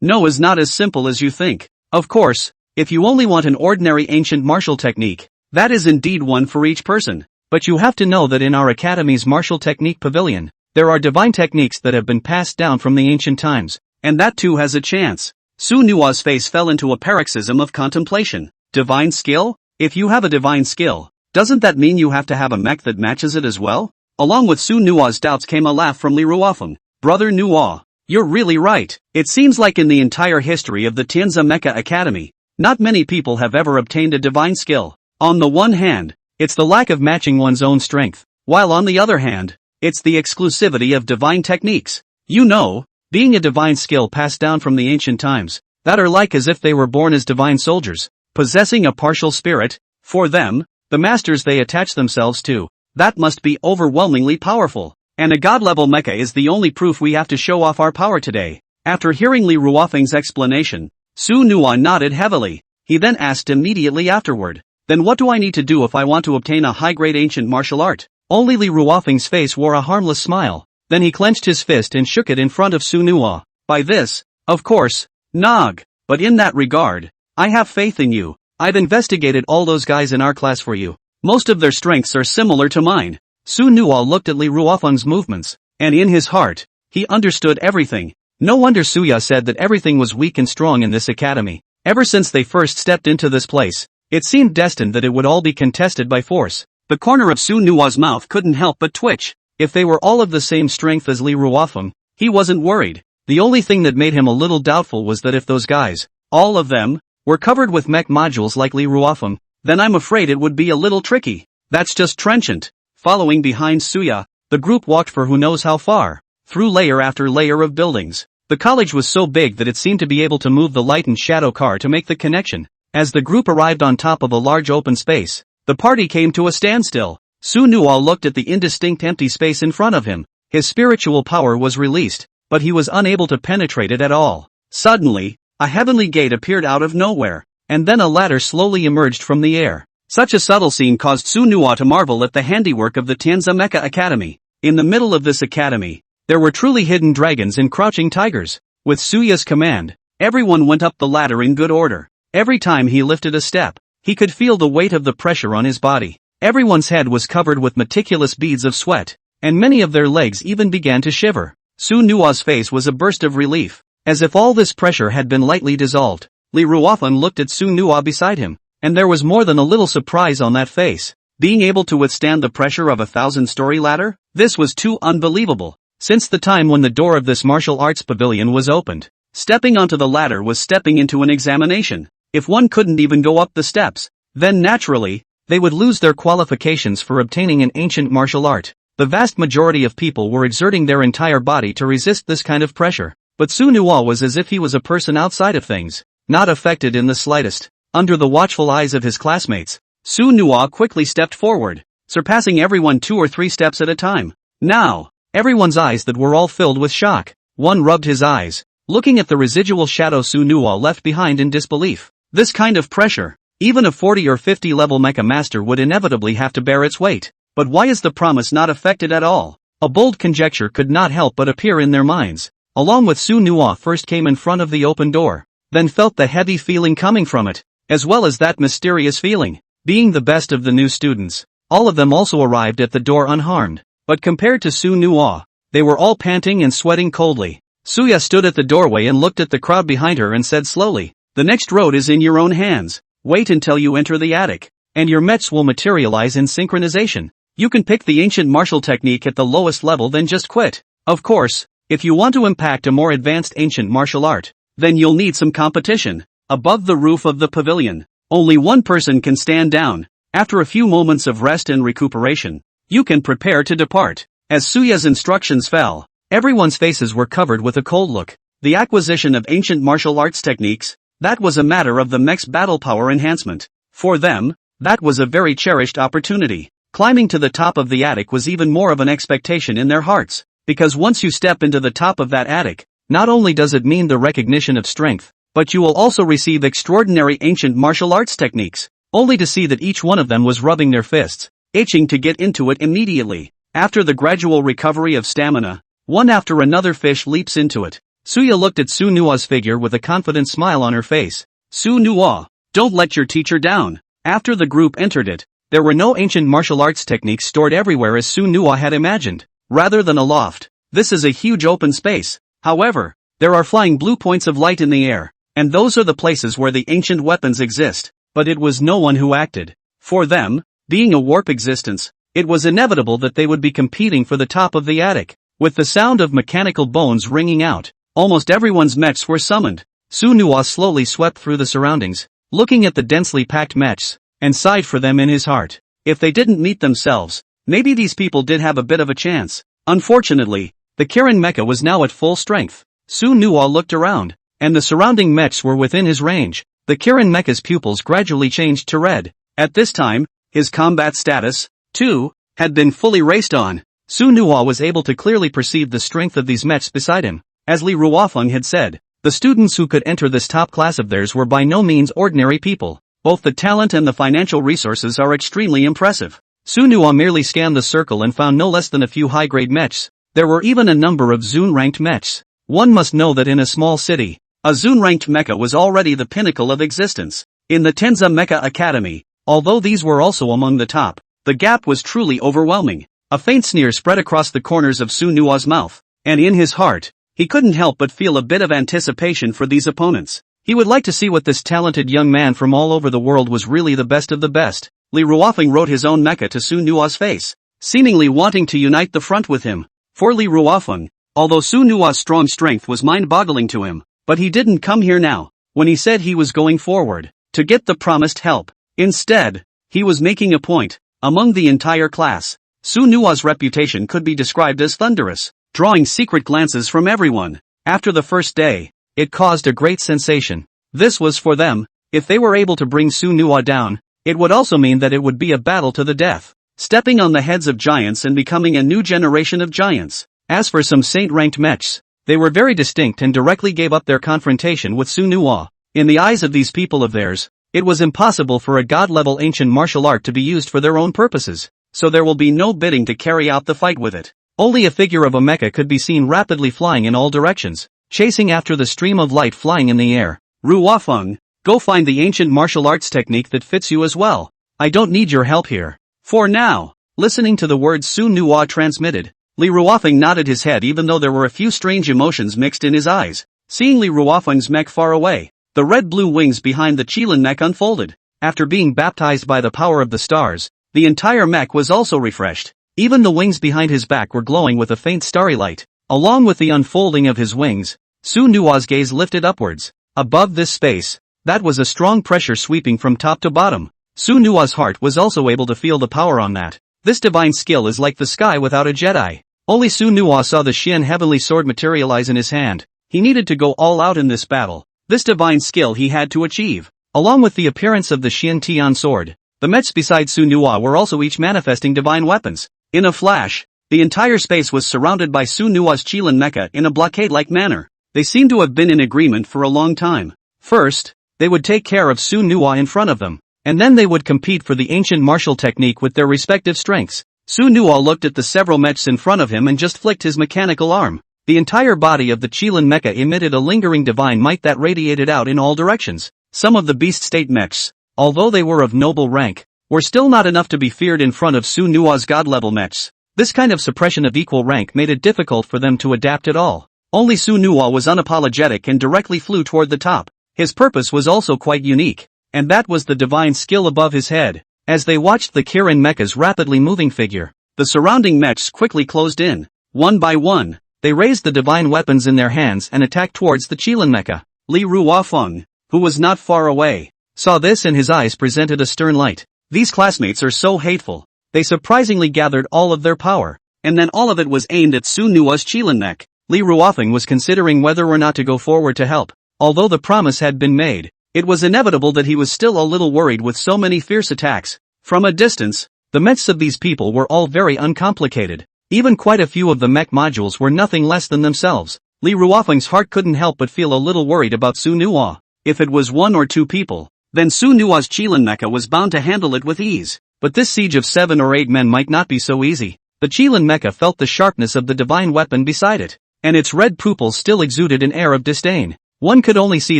is not as simple as you think. Of course, if you only want an ordinary ancient martial technique, that is indeed one for each person. But you have to know that in our academy's martial technique pavilion, there are divine techniques that have been passed down from the ancient times, and that too has a chance. Su Nuwa's face fell into a paroxysm of contemplation. Divine skill? If you have a divine skill, doesn't that mean you have to have a mech that matches it as well? Along with Su Nuwa's doubts came a laugh from Li Ruofeng. Brother Nuwa, you're really right. It seems like in the entire history of the Tianza Mecha Academy, not many people have ever obtained a divine skill. On the one hand, it's the lack of matching one's own strength, while on the other hand, it's the exclusivity of divine techniques. You know, being a divine skill passed down from the ancient times, that are like as if they were born as divine soldiers, possessing a partial spirit. For them, the masters they attach themselves to, That must be overwhelmingly powerful. And a god-level mecha is the only proof we have to show off our power today. After hearing Li Ruofeng's explanation, Su Nuo nodded heavily. He then asked immediately afterward, then what do I need to do if I want to obtain a high-grade ancient martial art? Only Li Ruofeng's face wore a harmless smile. Then he clenched his fist and shook it in front of Su Nuo. By this, of course, Nog. But in that regard, I have faith in you. I've investigated all those guys in our class for you. Most of their strengths are similar to mine. Su Nuo looked at Li Ruofeng's movements, and in his heart, he understood everything. No wonder Suya said that everything was weak and strong in this academy. Ever since they first stepped into this place, it seemed destined that it would all be contested by force. The corner of Su Nuo's mouth couldn't help but twitch. If they were all of the same strength as Li Ruofeng, he wasn't worried. The only thing that made him a little doubtful was that if those guys, all of them, were covered with mech modules like Li Ruofeng, then I'm afraid it would be a little tricky. That's just trenchant. Following behind Suya, the group walked for who knows how far, through layer after layer of buildings. The college was so big that it seemed to be able to move the light and shadow car to make the connection. As the group arrived on top of a large open space, the party came to a standstill. Su Nuo looked at the indistinct empty space in front of him. His spiritual power was released, but he was unable to penetrate it at all. Suddenly, a heavenly gate appeared out of nowhere, and then a ladder slowly emerged from the air. Such a subtle scene caused Su Nuo to marvel at the handiwork of the Tianza Mecha Academy. In the middle of this academy, there were truly hidden dragons and crouching tigers. With Suya's command, everyone went up the ladder in good order. Every time he lifted a step, he could feel the weight of the pressure on his body. Everyone's head was covered with meticulous beads of sweat, and many of their legs even began to shiver. Su Nuo's face was a burst of relief, as if all this pressure had been lightly dissolved. Li Ruofeng looked at Su Nuo beside him, and there was more than a little surprise on that face. Being able to withstand the pressure of a 1,000-story ladder? This was too unbelievable. Since the time when the door of this martial arts pavilion was opened, stepping onto the ladder was stepping into an examination. If one couldn't even go up the steps, then naturally, they would lose their qualifications for obtaining an ancient martial art. The vast majority of people were exerting their entire body to resist this kind of pressure, but Su Nuo was as if he was a person outside of things, not affected in the slightest. Under the watchful eyes of his classmates, Su Nuo quickly stepped forward, surpassing everyone 2 or 3 steps at a time. Now, everyone's eyes that were all filled with shock. One rubbed his eyes, looking at the residual shadow Su Nuo left behind in disbelief. This kind of pressure, even a 40 or 50 level mecha master would inevitably have to bear its weight. But why is the promise not affected at all? A bold conjecture could not help but appear in their minds. Along with Su Nuo first came in front of the open door, then felt the heavy feeling coming from it, as well as that mysterious feeling. Being the best of the new students, all of them also arrived at the door unharmed. But compared to Su Nuo, they were all panting and sweating coldly. Suya stood at the doorway and looked at the crowd behind her and said slowly, "The next road is in your own hands. Wait until you enter the attic, and your mechs will materialize in synchronization. You can pick the ancient martial technique at the lowest level, then just quit. Of course, if you want to impact a more advanced ancient martial art, then you'll need some competition." Above the roof of the pavilion, only one person can stand down. After a few moments of rest and recuperation, you can prepare to depart. As Suya's instructions fell, everyone's faces were covered with a cold look. The acquisition of ancient martial arts techniques, that was a matter of the mech's battle power enhancement. For them, that was a very cherished opportunity. Climbing to the top of the attic was even more of an expectation in their hearts, because once you step into the top of that attic, not only does it mean the recognition of strength, but you will also receive extraordinary ancient martial arts techniques, only to see that each one of them was rubbing their fists, itching to get into it immediately. After the gradual recovery of stamina, one after another fish leaps into it. Suya looked at Su Nuo's figure with a confident smile on her face. "Su Nuo, don't let your teacher down." After the group entered it, there were no ancient martial arts techniques stored everywhere as Su Nuo had imagined. Rather than a loft, this is a huge open space. However, there are flying blue points of light in the air, and those are the places where the ancient weapons exist. But it was no one who acted. For them, being a warp existence, it was inevitable that they would be competing for the top of the attic. With the sound of mechanical bones ringing out, almost everyone's mechs were summoned. Su Nuo slowly swept through the surroundings, looking at the densely packed mechs, and sighed for them in his heart. If they didn't meet themselves, maybe these people did have a bit of a chance. Unfortunately, the Kirin mecha was now at full strength. Su Nuo looked around, and the surrounding mechs were within his range. The Kirin mecha's pupils gradually changed to red. At this time, his combat status, too, had been fully raced on. Su Nuo was able to clearly perceive the strength of these mechs beside him. As Li Ruofeng had said, the students who could enter this top class of theirs were by no means ordinary people. Both the talent and the financial resources are extremely impressive. Su Nuo merely scanned the circle and found no less than a few high-grade mechs. There were even a number of Zun-ranked mechs. One must know that in a small city, a Zun-ranked mecha was already the pinnacle of existence. In the Tenza Mecha Academy, although these were also among the top, the gap was truly overwhelming. A faint sneer spread across the corners of Su Nuo's mouth, and in his heart, he couldn't help but feel a bit of anticipation for these opponents. He would like to see what this talented young man from all over the world was really the best of the best. Li Ruofeng wrote his own mecha to Su Nuo's face, seemingly wanting to unite the front with him. For Li Ruofeng, although Su Nuo's strong strength was mind-boggling to him, but he didn't come here now, when he said he was going forward, to get the promised help. Instead, he was making a point. Among the entire class, Su Nuo's reputation could be described as thunderous, drawing secret glances from everyone. After the first day, it caused a great sensation. This was for them. If they were able to bring Su Nuo down, it would also mean that it would be a battle to the death, stepping on the heads of giants and becoming a new generation of giants. As for some saint-ranked mechs, they were very distinct and directly gave up their confrontation with Su Nuo. In the eyes of these people of theirs, it was impossible for a god-level ancient martial art to be used for their own purposes, so there will be no bidding to carry out the fight with it. Only a figure of a mecha could be seen rapidly flying in all directions, chasing after the stream of light flying in the air. Ruofeng, go find the ancient martial arts technique that fits you as well. I don't need your help here. For now. Listening to the words Su Nuo transmitted, Li Ruofeng nodded his head even though there were a few strange emotions mixed in his eyes. Seeing Li Ruofeng's mech far away, the red-blue wings behind the Qilin mech unfolded. After being baptized by the power of the stars, the entire mech was also refreshed. Even the wings behind his back were glowing with a faint starry light. Along with the unfolding of his wings, Su Nuo's gaze lifted upwards. Above this space, that was a strong pressure sweeping from top to bottom. Su Nuo's heart was also able to feel the power on that. This divine skill is like the sky without a Jedi. Only Su Nuo saw the Xian heavenly sword materialize in his hand. He needed to go all out in this battle. This divine skill he had to achieve. Along with the appearance of the Xian Tian sword, the mechs beside Su Nuo were also each manifesting divine weapons. In a flash, the entire space was surrounded by Su Nuo's Qilin mecha in a blockade-like manner. They seemed to have been in agreement for a long time. First, they would take care of Su Nuo in front of them, and then they would compete for the ancient martial technique with their respective strengths. Su Nuo looked at the several mechs in front of him and just flicked his mechanical arm. The entire body of the Qilin mecha emitted a lingering divine might that radiated out in all directions. Some of the beast state mechs, although they were of noble rank, were still not enough to be feared in front of Su Nuo's god-level mechs. This kind of suppression of equal rank made it difficult for them to adapt at all. Only Su Nuo was unapologetic and directly flew toward the top. His purpose was also quite unique, and that was the divine skill above his head. As they watched the Kirin mecha's rapidly moving figure, the surrounding mechs quickly closed in. One by one, they raised the divine weapons in their hands and attacked towards the Qilin mecha. Li Ruofeng, who was not far away, saw this and his eyes presented a stern light. These classmates are so hateful. They surprisingly gathered all of their power, and then all of it was aimed at Su Nuo's Qilin mech. Li Ruofeng was considering whether or not to go forward to help. Although the promise had been made, it was inevitable that he was still a little worried with so many fierce attacks. From a distance, the mechs of these people were all very uncomplicated. Even quite a few of the mech modules were nothing less than themselves. Li Ruofeng's heart couldn't help but feel a little worried about Su Nuo. If it was one or two people, then Su Nuo's Qilin mecha was bound to handle it with ease. But this siege of 7 or 8 men might not be so easy. The Qilin mecha felt the sharpness of the divine weapon beside it, and its red pupils still exuded an air of disdain. One could only see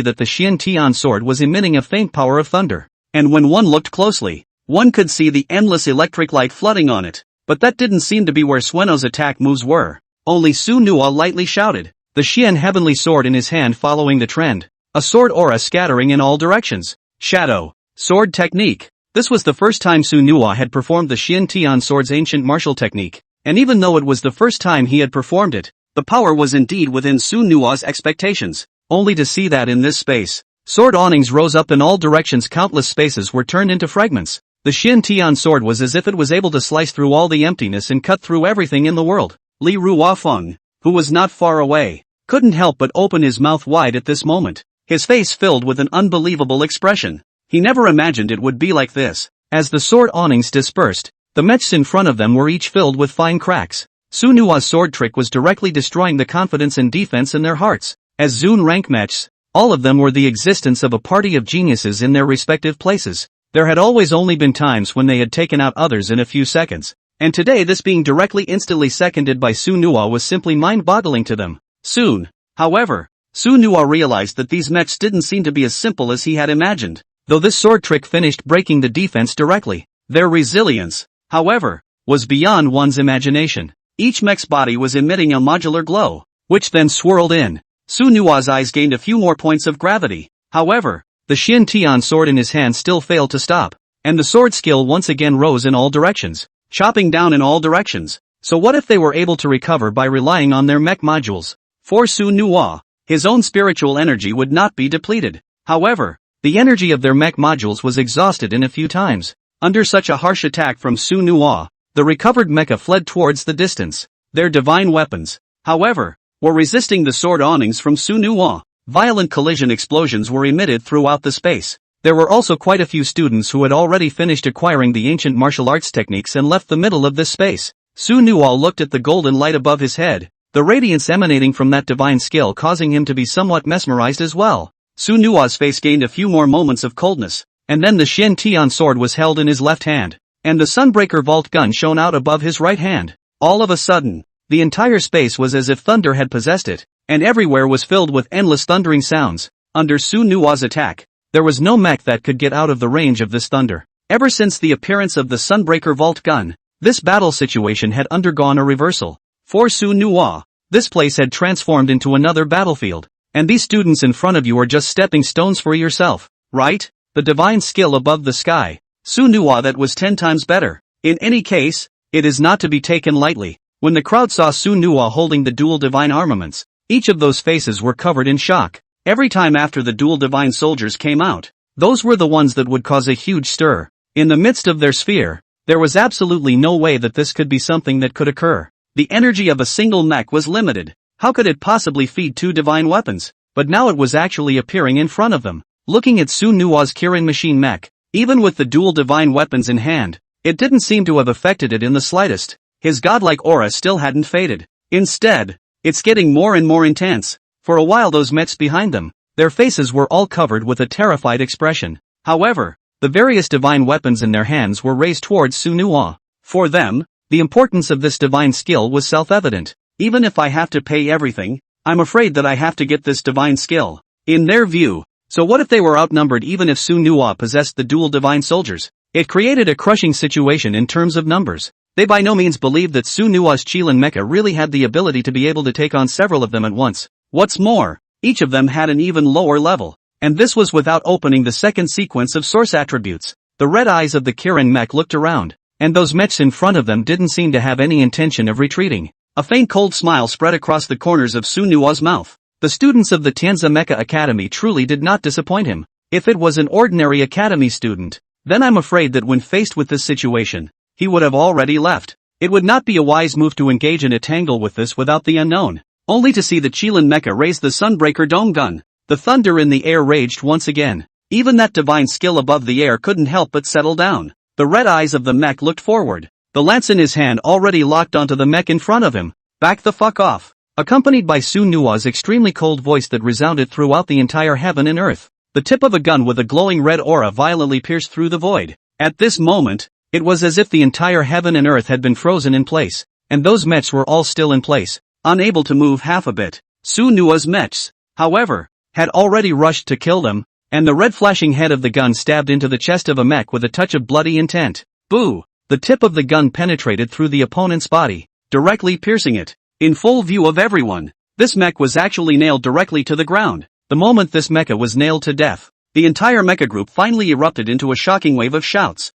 that the Xian Tian sword was emitting a faint power of thunder, and when one looked closely, one could see the endless electric light flooding on it. But that didn't seem to be where Sueno's attack moves were. Only Su Nuo lightly shouted, the Xian heavenly sword in his hand following the trend, a sword aura scattering in all directions. Shadow sword technique. This was the first time Su Nuo had performed the Xian Tian sword's ancient martial technique, and even though it was the first time he had performed it, the power was indeed within Su Nuo's expectations. Only to see that in this space, sword awnings rose up in all directions, countless spaces were turned into fragments. The Xian Tian sword was as if it was able to slice through all the emptiness and cut through everything in the world. Li Ruofeng, who was not far away, couldn't help but open his mouth wide at this moment, his face filled with an unbelievable expression. He never imagined it would be like this. As the sword awnings dispersed, The mechs in front of them were each filled with fine cracks. Sunuwa's sword trick was directly destroying the confidence and defense in their hearts. As Zune rank mechs, all of them were the existence of a party of geniuses in their respective places. There had always only been times when they had taken out others in a few seconds. And today this being directly instantly seconded by Sunuwa was simply mind-boggling to them. Soon, however, Sunuwa realized that these mechs didn't seem to be as simple as he had imagined. Though this sword trick finished breaking the defense directly, their resilience, however, was beyond one's imagination. Each mech's body was emitting a modular glow, which then swirled in. Sunuwa's eyes gained a few more points of gravity. However, the Shin Tian sword in his hand still failed to stop, and the sword skill once again rose in all directions, chopping down in all directions. So what if they were able to recover by relying on their mech modules? For Sunuwa, his own spiritual energy would not be depleted. However, the energy of their mech modules was exhausted in a few times. Under such a harsh attack from Sunuwa, the recovered mecha fled towards the distance. Their divine weapons, however, were resisting the sword awnings from Sunuwa. Violent collision explosions were emitted throughout the space. There were also quite a few students who had already finished acquiring the ancient martial arts techniques and left the middle of this space. Sunuwa looked at the golden light above his head, the radiance emanating from that divine skill causing him to be somewhat mesmerized as well. Sunuwa's face gained a few more moments of coldness, and then the Shin Tian sword was held in his left hand, and the Sunbreaker vault gun shone out above his right hand. All of a sudden, the entire space was as if thunder had possessed it, and everywhere was filled with endless thundering sounds. Under Sunuwa's attack, there was no mech that could get out of the range of this thunder. Ever since the appearance of the Sunbreaker vault gun, this battle situation had undergone a reversal. For Sunuwa, this place had transformed into another battlefield, and these students in front of you are just stepping stones for yourself, right? The divine skill above the sky. Sunuwa, that was 10 times better. In any case, it is not to be taken lightly. When the crowd saw Sunuwa holding the dual divine armaments, each of those faces were covered in shock. Every time after the dual divine soldiers came out, those were the ones that would cause a huge stir. In the midst of their sphere, there was absolutely no way that this could be something that could occur. The energy of a single mech was limited. How could it possibly feed 2 divine weapons? But now it was actually appearing in front of them. Looking at Sunuwa's Kirin machine mech, even with the dual divine weapons in hand, it didn't seem to have affected it in the slightest. His godlike aura still hadn't faded. Instead, it's getting more and more intense. For a while those mechs behind them, their faces were all covered with a terrified expression. However, the various divine weapons in their hands were raised towards Sunuwa. For them, the importance of this divine skill was self-evident. Even if I have to pay everything, I'm afraid that I have to get this divine skill. In their view, so what if they were outnumbered even if Sunuwa possessed the dual divine soldiers? It created a crushing situation in terms of numbers. They by no means believed that Sunuwa's Qilin Mecha really had the ability to be able to take on several of them at once. What's more, each of them had an even lower level, and this was without opening the second sequence of source attributes. The red eyes of the Kirin mech looked around, and those mechs in front of them didn't seem to have any intention of retreating. A faint cold smile spread across the corners of Sunuwa's mouth. The students of the Tianza Mecha Academy truly did not disappoint him. If it was an ordinary academy student, then I'm afraid that when faced with this situation, he would have already left. It would not be a wise move to engage in a tangle with this without the unknown, only to see the Qilin Mecha raise the Sunbreaker dome gun. The thunder in the air raged once again. Even that divine skill above the air couldn't help but settle down. The red eyes of the mech looked forward, the lance in his hand already locked onto the mech in front of him. Back the fuck off. Accompanied by Sunuwa's extremely cold voice that resounded throughout the entire heaven and earth. The tip of a gun with a glowing red aura violently pierced through the void. At this moment, it was as if the entire heaven and earth had been frozen in place, and those mechs were all still in place, unable to move half a bit. Sunuwa's mechs, however, had already rushed to kill them, and the red flashing head of the gun stabbed into the chest of a mech with a touch of bloody intent. Boo! The tip of the gun penetrated through the opponent's body, directly piercing it. In full view of everyone, this mech was actually nailed directly to the ground. The moment this mecha was nailed to death, the entire mecha group finally erupted into a shocking wave of shouts.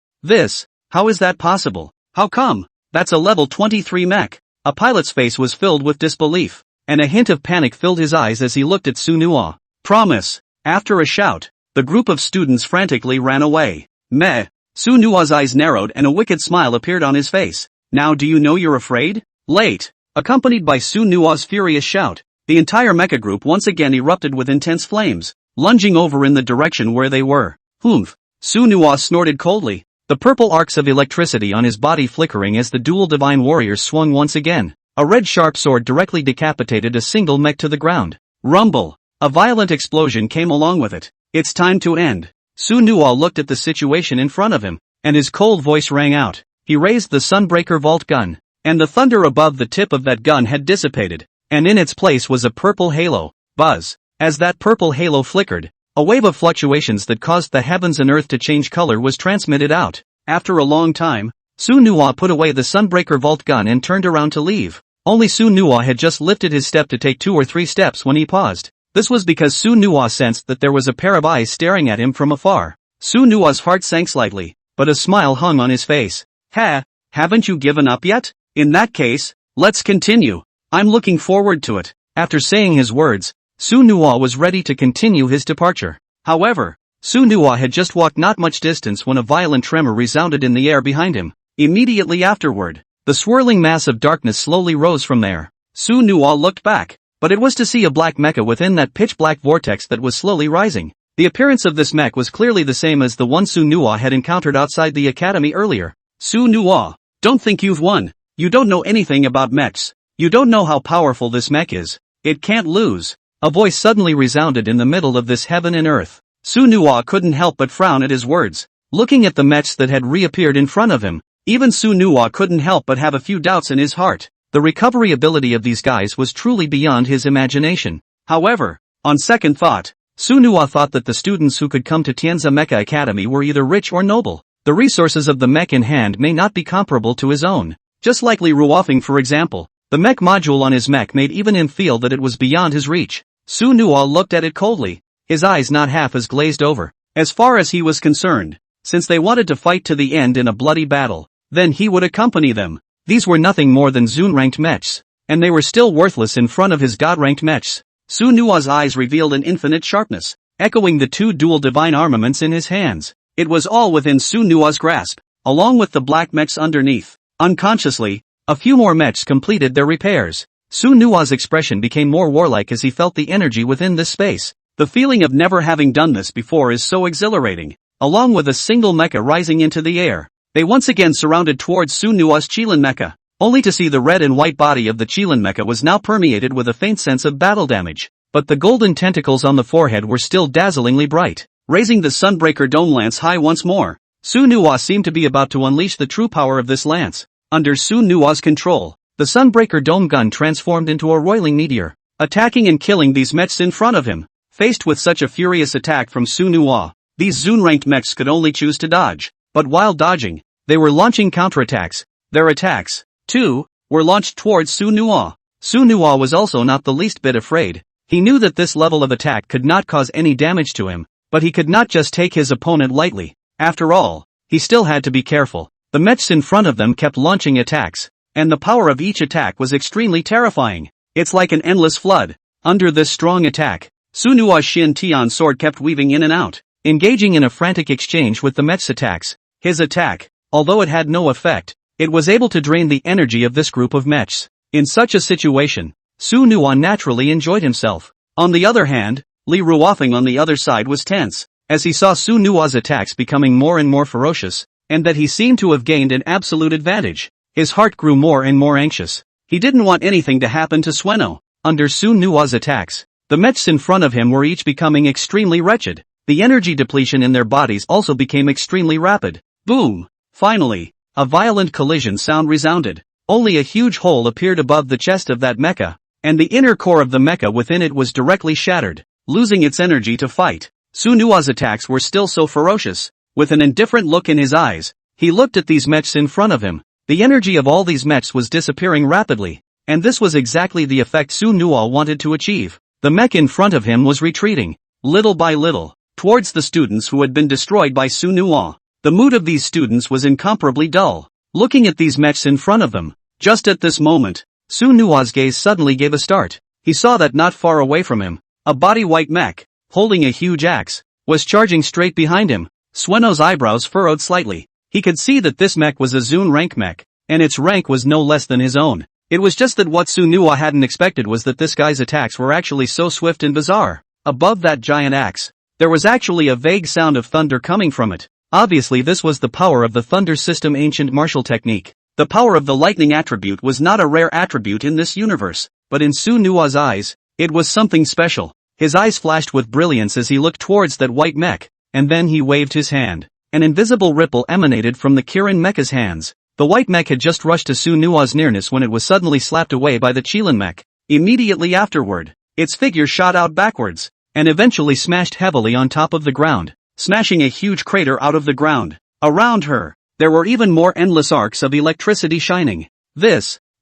How is that possible? How come? That's a level 23 mech. A pilot's face was filled with disbelief, and a hint of panic filled his eyes as he looked at Sunuwa. Promise. After a shout, the group of students frantically ran away. Meh. Sunuwa's eyes narrowed and a wicked smile appeared on his face. Now do you know you're afraid? Late. Accompanied by Sunuwa's furious shout, the entire mecha group once again erupted with intense flames, lunging over in the direction where they were. Humph. Sunuwa snorted coldly. the purple arcs of electricity on his body flickering as the dual divine warriors swung once again. A red sharp sword directly decapitated a single mech to the ground. Rumble! A violent explosion came along with it. It's time to end. Su Nuo looked at the situation in front of him, and his cold voice rang out. He raised the Sunbreaker Vault gun, and the thunder above the tip of that gun had dissipated, and in its place was a purple halo. Buzz! As that purple halo flickered, a wave of fluctuations that caused the heavens and earth to change color was transmitted out. After a long time, Su Nuo put away the Sunbreaker Vault gun and turned around to leave. Only Su Nuo had just lifted his step to take 2 or 3 steps when he paused. This was because Su Nuo sensed that there was a pair of eyes staring at him from afar. Su Nuo's heart sank slightly, but a smile hung on his face. Haven't you given up yet? In that case, let's continue. I'm looking forward to it. After saying his words, Su Nuo was ready to continue his departure. However, Su Nuo had just walked not much distance when a violent tremor resounded in the air behind him. Immediately afterward, the swirling mass of darkness slowly rose from there. Su Nuo looked back, but it was to see a black mecha within that pitch-black vortex that was slowly rising. The appearance of this mech was clearly the same as the one Su Nuo had encountered outside the academy earlier. Su Nuo, don't think you've won. You don't know anything about mechs. You don't know how powerful this mech is. It can't lose. A voice suddenly resounded in the middle of this heaven and earth. Su Nuo couldn't help but frown at his words. Looking at the mechs that had reappeared in front of him, even Su Nuo couldn't help but have a few doubts in his heart. The recovery ability of these guys was truly beyond his imagination. However, on second thought, Su Nuo thought that the students who could come to Tianza Mecha Academy were either rich or noble. The resources of the mech in hand may not be comparable to his own. Just like Li Ruofeng for example, the mech module on his mech made even him feel that it was beyond his reach. Su Nuo looked at it coldly, his eyes not half as glazed over. As far as he was concerned, since they wanted to fight to the end in a bloody battle, then he would accompany them. These were nothing more than Zoon-ranked mechs, and they were still worthless in front of his God-ranked mechs. Su Nuo's eyes revealed an infinite sharpness, echoing the 2 dual divine armaments in his hands. It was all within Su Nuo's grasp, along with the black mechs underneath. Unconsciously, a few more mechs completed their repairs. Su Nuo's expression became more warlike as he felt the energy within this space. The feeling of never having done this before is so exhilarating. Along with a single mecha rising into the air, they once again surrounded towards Su Nuo's Qilin mecha, only to see the red and white body of the Qilin mecha was now permeated with a faint sense of battle damage. But the golden tentacles on the forehead were still dazzlingly bright. Raising the Sunbreaker Dome lance high once more, Su Nuo seemed to be about to unleash the true power of this lance. Under Su Nuo's control, the Sunbreaker Dome gun transformed into a roiling meteor, attacking and killing these mechs in front of him. Faced with such a furious attack from Su Nuo, these Zoon-ranked mechs could only choose to dodge. But while dodging, they were launching counterattacks. Their attacks, too, were launched towards Su Nuo. Su Nuo was also not the least bit afraid. He knew that this level of attack could not cause any damage to him, but he could not just take his opponent lightly. After all, he still had to be careful. The mechs in front of them kept launching attacks, and the power of each attack was extremely terrifying. It's like an endless flood. Under this strong attack, Su Nuo's Shin Tian sword kept weaving in and out, engaging in a frantic exchange with the mech's attacks. His attack, although it had no effect, it was able to drain the energy of this group of mechs. In such a situation, Su Nuo naturally enjoyed himself. On the other hand, Li Ruofeng on the other side was tense, as he saw Su Nuo's attacks becoming more and more ferocious, and that he seemed to have gained an absolute advantage. His heart grew more and more anxious. He didn't want anything to happen to Sueno. Under Su Nuo's attacks, the mechs in front of him were each becoming extremely wretched. The energy depletion in their bodies also became extremely rapid. Boom! Finally, a violent collision sound resounded. Only a huge hole appeared above the chest of that mecha, and the inner core of the mecha within it was directly shattered, losing its energy to fight. Su Nuo's attacks were still so ferocious. With an indifferent look in his eyes, he looked at these mechs in front of him. The energy of all these mechs was disappearing rapidly, and this was exactly the effect Su Nuo wanted to achieve. The mech in front of him was retreating, little by little, towards the students who had been destroyed by Su Nuo. The mood of these students was incomparably dull, looking at these mechs in front of them. Just at this moment, Su Nuo's gaze suddenly gave a start. He saw that not far away from him, a body-white mech, holding a huge axe, was charging straight behind him. Sueno's eyebrows furrowed slightly. He could see that this mech was a Zoon rank mech, and its rank was no less than his own. It was just that what Su Nuo hadn't expected was that this guy's attacks were actually so swift and bizarre. Above that giant axe, there was actually a vague sound of thunder coming from it. Obviously this was the power of the Thunder System ancient martial technique. The power of the lightning attribute was not a rare attribute in this universe, but in Su Nua's eyes, it was something special. His eyes flashed with brilliance as he looked towards that white mech, and then he waved his hand. An invisible ripple emanated from the Kirin mecha's hands. The white mech had just rushed to Su Nua's nearness when it was suddenly slapped away by the Qilin mech. Immediately afterward, its figure shot out backwards, and eventually smashed heavily on top of the ground, smashing a huge crater out of the ground. Around her, there were even more endless arcs of electricity shining.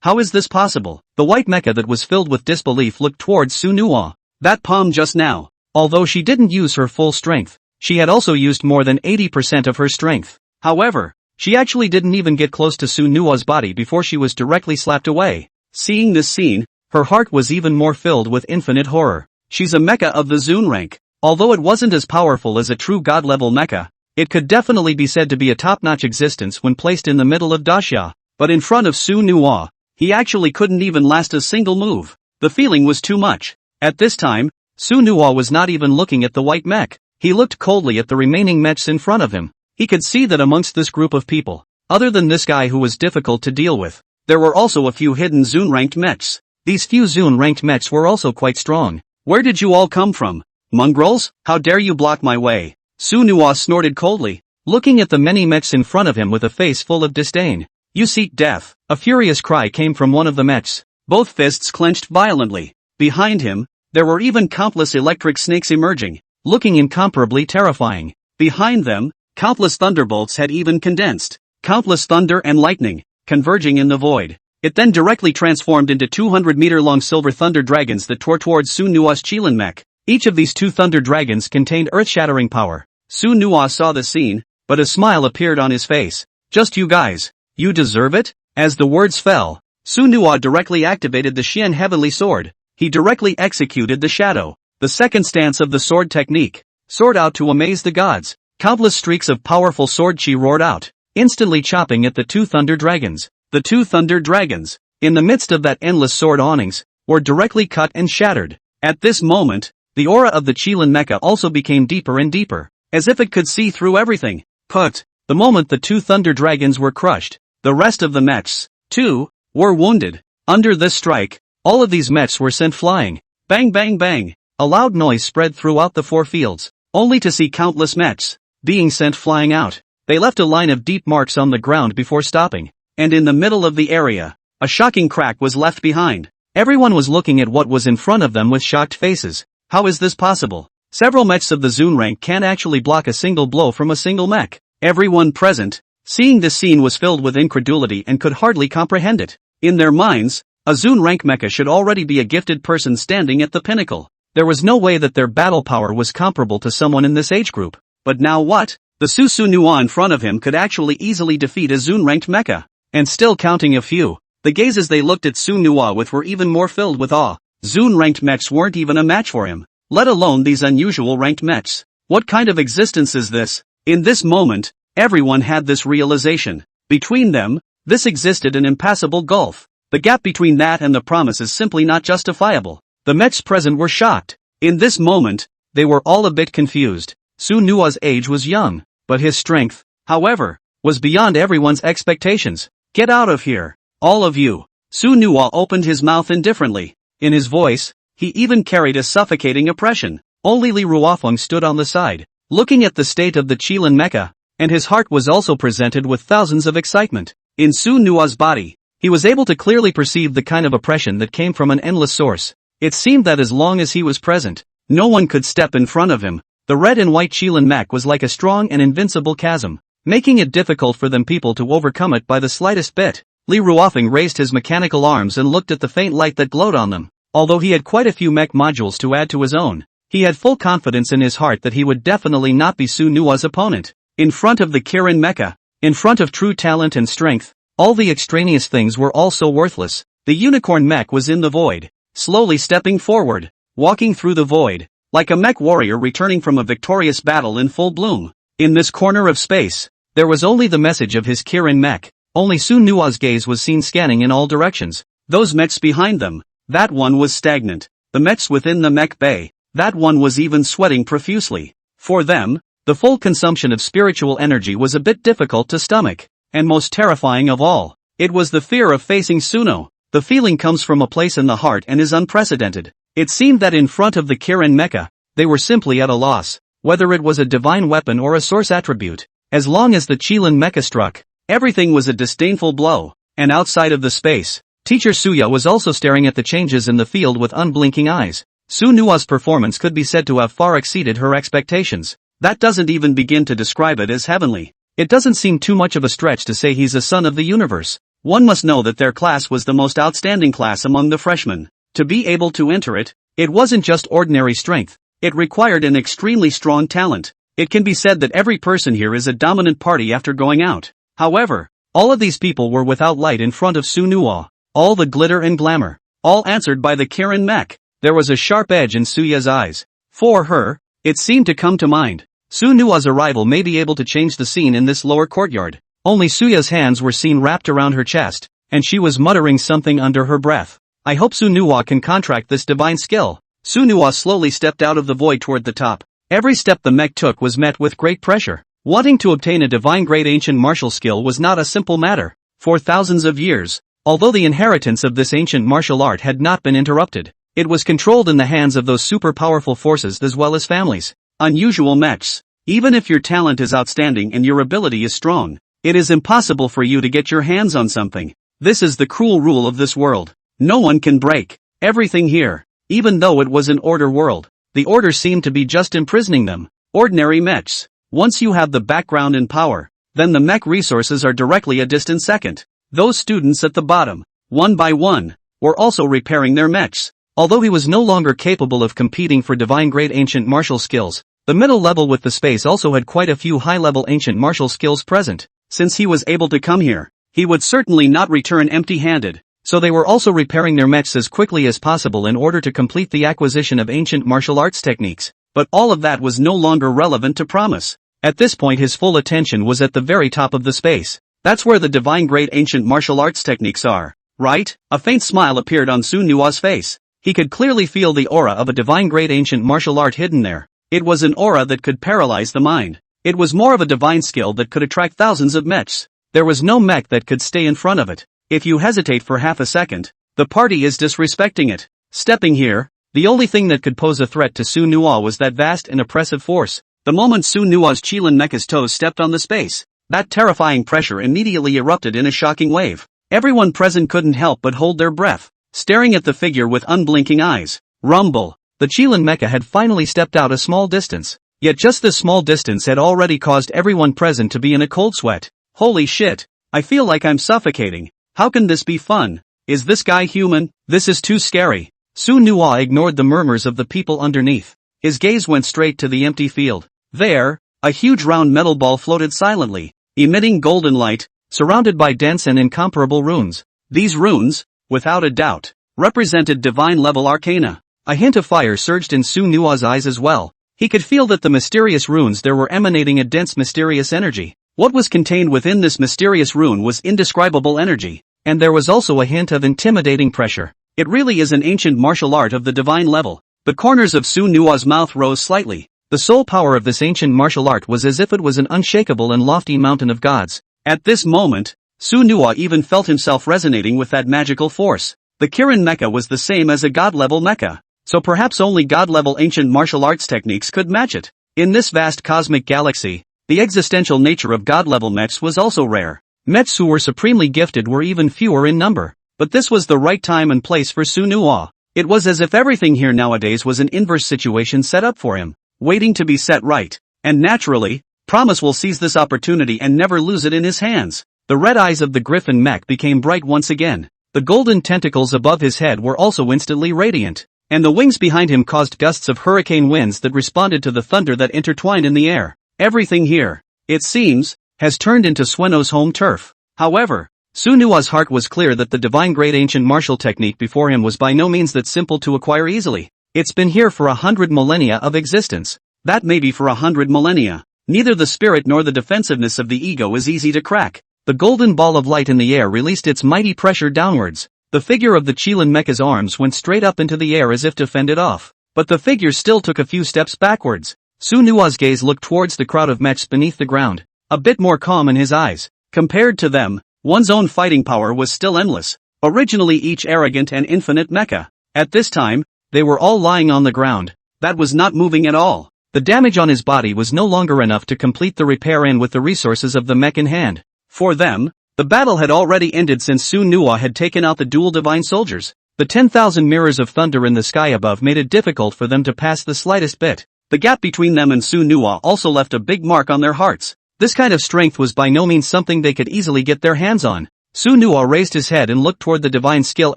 How is this possible? The white mecha that was filled with disbelief looked towards Su Nua. That palm just now. Although she didn't use her full strength, she had also used more than 80% of her strength. However, she actually didn't even get close to Su Nua's body before she was directly slapped away. Seeing this scene, her heart was even more filled with infinite horror. She's a mecha of the Zun rank. Although it wasn't as powerful as a true god-level mecha, it could definitely be said to be a top-notch existence when placed in the middle of Daxia. But in front of Su Nua, he actually couldn't even last a single move. The feeling was too much. At this time, Su Nua was not even looking at the white mech. He looked coldly at the remaining mechs in front of him. He could see that amongst this group of people, other than this guy who was difficult to deal with, there were also a few hidden Zun-ranked mechs. These few Zun-ranked mechs were also quite strong. Where did you all come from? Mongrels? How dare you block my way? Su Nua snorted coldly, looking at the many mechs in front of him with a face full of disdain. You seek death. A furious cry came from one of the mechs. Both fists clenched violently. Behind him, there were even countless electric snakes emerging, looking incomparably terrifying. Behind them, countless thunderbolts had even condensed. Countless thunder and lightning, converging in the void. It then directly transformed into 200-meter-long silver thunder dragons that tore towards Su Nua's Qilin mech. Each of these two thunder dragons contained earth-shattering power. Su Nua saw the scene, but a smile appeared on his face. Just you guys. You deserve it? As the words fell, Su Nua directly activated the Xian Heavenly Sword. He directly executed the shadow, the second stance of the sword technique. Sword out to amaze the gods. Countless streaks of powerful sword chi roared out, instantly chopping at the two thunder dragons. The two thunder dragons, in the midst of that endless sword awnings, were directly cut and shattered. At this moment, the aura of the Qilin mecha also became deeper and deeper, as if it could see through everything. The moment the two thunder dragons were crushed, the rest of the mechs, too, were wounded. Under this strike, all of these mechs were sent flying. Bang bang bang. A loud noise spread throughout the four fields, only to see countless mechs being sent flying out. They left a line of deep marks on the ground before stopping, and in the middle of the area, a shocking crack was left behind. Everyone was looking at what was in front of them with shocked faces. How is this possible? Several mechs of the Zun rank can't actually block a single blow from a single mech. Everyone present, seeing this scene, was filled with incredulity and could hardly comprehend it. In their minds, a Zun rank mecha should already be a gifted person standing at the pinnacle. There was no way that their battle power was comparable to someone in this age group. But now what? The Su Nua in front of him could actually easily defeat a Zun ranked mecha. And still counting a few, the gazes they looked at Su Nua with were even more filled with awe. Zun ranked mechs weren't even a match for him, let alone these unusual ranked mechs. What kind of existence is this? In this moment, everyone had this realization. Between them, this existed an impassable gulf. The gap between that and the promise is simply not justifiable. The mechs present were shocked. In this moment, they were all a bit confused. Su Nua's age was young, but his strength, however, was beyond everyone's expectations. Get out of here, all of you. Su Nua opened his mouth indifferently. In his voice, he even carried a suffocating oppression. Only Li Ruofeng stood on the side, looking at the state of the Qilin mecha, and his heart was also presented with thousands of excitement. In Su Nua's body, he was able to clearly perceive the kind of oppression that came from an endless source. It seemed that as long as he was present, no one could step in front of him. The red and white Qilin mech was like a strong and invincible chasm, making it difficult for them people to overcome it by the slightest bit. Li Ruofeng raised his mechanical arms and looked at the faint light that glowed on them. Although he had quite a few mech modules to add to his own, he had full confidence in his heart that he would definitely not be Su Nua's opponent. In front of the Kirin mecha, in front of true talent and strength, all the extraneous things were also worthless. The unicorn mech was in the void, slowly stepping forward, walking through the void, like a mech warrior returning from a victorious battle in full bloom. In this corner of space, there was only the message of his Kirin mech. Only Su Nua's gaze was seen scanning in all directions. Those mechs behind them, that one was stagnant. The mechs within the mech bay, that one was even sweating profusely. For them, The full consumption of spiritual energy was a bit difficult to stomach. And most terrifying of all, it was the fear of facing Suno. The feeling comes from a place in the heart and is unprecedented. It seemed that in front of the Kirin Mecha, they were simply at a loss, whether it was a divine weapon or a source attribute. As long as the Qilin Mecha struck, everything was a disdainful blow. And outside of the space, Teacher Suya was also staring at the changes in the field with unblinking eyes. Su Nua's performance could be said to have far exceeded her expectations. That doesn't even begin to describe it as heavenly. It doesn't seem too much of a stretch to say he's a son of the universe. One must know that their class was the most outstanding class among the freshmen. To be able to enter it, it wasn't just ordinary strength. It required an extremely strong talent. It can be said that every person here is a dominant party after going out. However, all of these people were without light in front of Su Nua. All the glitter and glamour, all answered by the Kirin Mech. There was a sharp edge in Suya's eyes. For her, it seemed to come to mind. Su Nua's arrival may be able to change the scene in this lower courtyard. Only Suya's hands were seen wrapped around her chest, and she was muttering something under her breath. I hope Su Nua can contract this divine skill. Su Nua slowly stepped out of the void toward the top. Every step the mech took was met with great pressure. Wanting to obtain a divine great ancient martial skill was not a simple matter. For thousands of years, although the inheritance of this ancient martial art had not been interrupted, it was controlled in the hands of those super powerful forces as well as families. Unusual mechs. Even if your talent is outstanding and your ability is strong, it is impossible for you to get your hands on something. This is the cruel rule of this world. No one can break everything here. Even though it was an order world, the order seemed to be just imprisoning them. Ordinary mechs. Once you have the background and power, then the mech resources are directly a distant second. Those students at the bottom, one by one, were also repairing their mechs. Although he was no longer capable of competing for divine great ancient martial skills, the middle level with the space also had quite a few high-level ancient martial skills present. Since he was able to come here, he would certainly not return empty-handed. So they were also repairing their mechs as quickly as possible in order to complete the acquisition of ancient martial arts techniques. But all of that was no longer relevant to Promise. At this point his full attention was at the very top of the space. That's where the divine great ancient martial arts techniques are, right? A faint smile appeared on Su Nua's face. He could clearly feel the aura of a divine great ancient martial art hidden there. It was an aura that could paralyze the mind. It was more of a divine skill that could attract thousands of mechs. There was no mech that could stay in front of it. If you hesitate for half a second, the party is disrespecting it. Stepping here, the only thing that could pose a threat to Su Nua was that vast and oppressive force. The moment Su Nua's Qilin Mecha's toes stepped on the space, that terrifying pressure immediately erupted in a shocking wave. Everyone present couldn't help but hold their breath, staring at the figure with unblinking eyes. Rumble. The Qilin Mecha had finally stepped out a small distance. Yet just this small distance had already caused everyone present to be in a cold sweat. Holy shit. I feel like I'm suffocating. How can this be fun? Is this guy human? This is too scary. Su Nua ignored the murmurs of the people underneath. His gaze went straight to the empty field. There, a huge round metal ball floated silently, emitting golden light, surrounded by dense and incomparable runes. These runes, without a doubt, represented divine-level arcana. A hint of fire surged in Su Nua's eyes as well. He could feel that the mysterious runes there were emanating a dense mysterious energy. What was contained within this mysterious rune was indescribable energy, and there was also a hint of intimidating pressure. It really is an ancient martial art of the divine level. The corners of Su Nua's mouth rose slightly. The sole power of this ancient martial art was as if it was an unshakable and lofty mountain of gods. At this moment, Su Nua even felt himself resonating with that magical force. The Kirin Mecha was the same as a god-level mecha, so perhaps only god-level ancient martial arts techniques could match it. In this vast cosmic galaxy, the existential nature of god-level mechs was also rare. Mechs who were supremely gifted were even fewer in number. But this was the right time and place for Su Nua. It was as if everything here nowadays was an inverse situation set up for him, waiting to be set right. And naturally, Promise will seize this opportunity and never lose it in his hands. The red eyes of the Griffin mech became bright once again. The golden tentacles above his head were also instantly radiant, and the wings behind him caused gusts of hurricane winds that responded to the thunder that intertwined in the air. Everything here, it seems, has turned into Sueno's home turf. However, Su Nua's heart was clear that the divine great ancient martial technique before him was by no means that simple to acquire easily. It's been here for 100 millennia of existence. That may be for 100 millennia. Neither the spirit nor the defensiveness of the ego is easy to crack. The golden ball of light in the air released its mighty pressure downwards. The figure of the Qilin Mecha's arms went straight up into the air as if to fend it off. But the figure still took a few steps backwards. Su Nua's gaze looked towards the crowd of mechs beneath the ground, a bit more calm in his eyes. Compared to them, one's own fighting power was still endless, originally each arrogant and infinite mecha. At this time, they were all lying on the ground, that was not moving at all. The damage on his body was no longer enough to complete the repair and with the resources of the mech in hand. For them, the battle had already ended since Su Nua had taken out the dual divine soldiers. The 10,000 mirrors of thunder in the sky above made it difficult for them to pass the slightest bit. The gap between them and Su Nua also left a big mark on their hearts. This kind of strength was by no means something they could easily get their hands on. Su Nua raised his head and looked toward the divine skill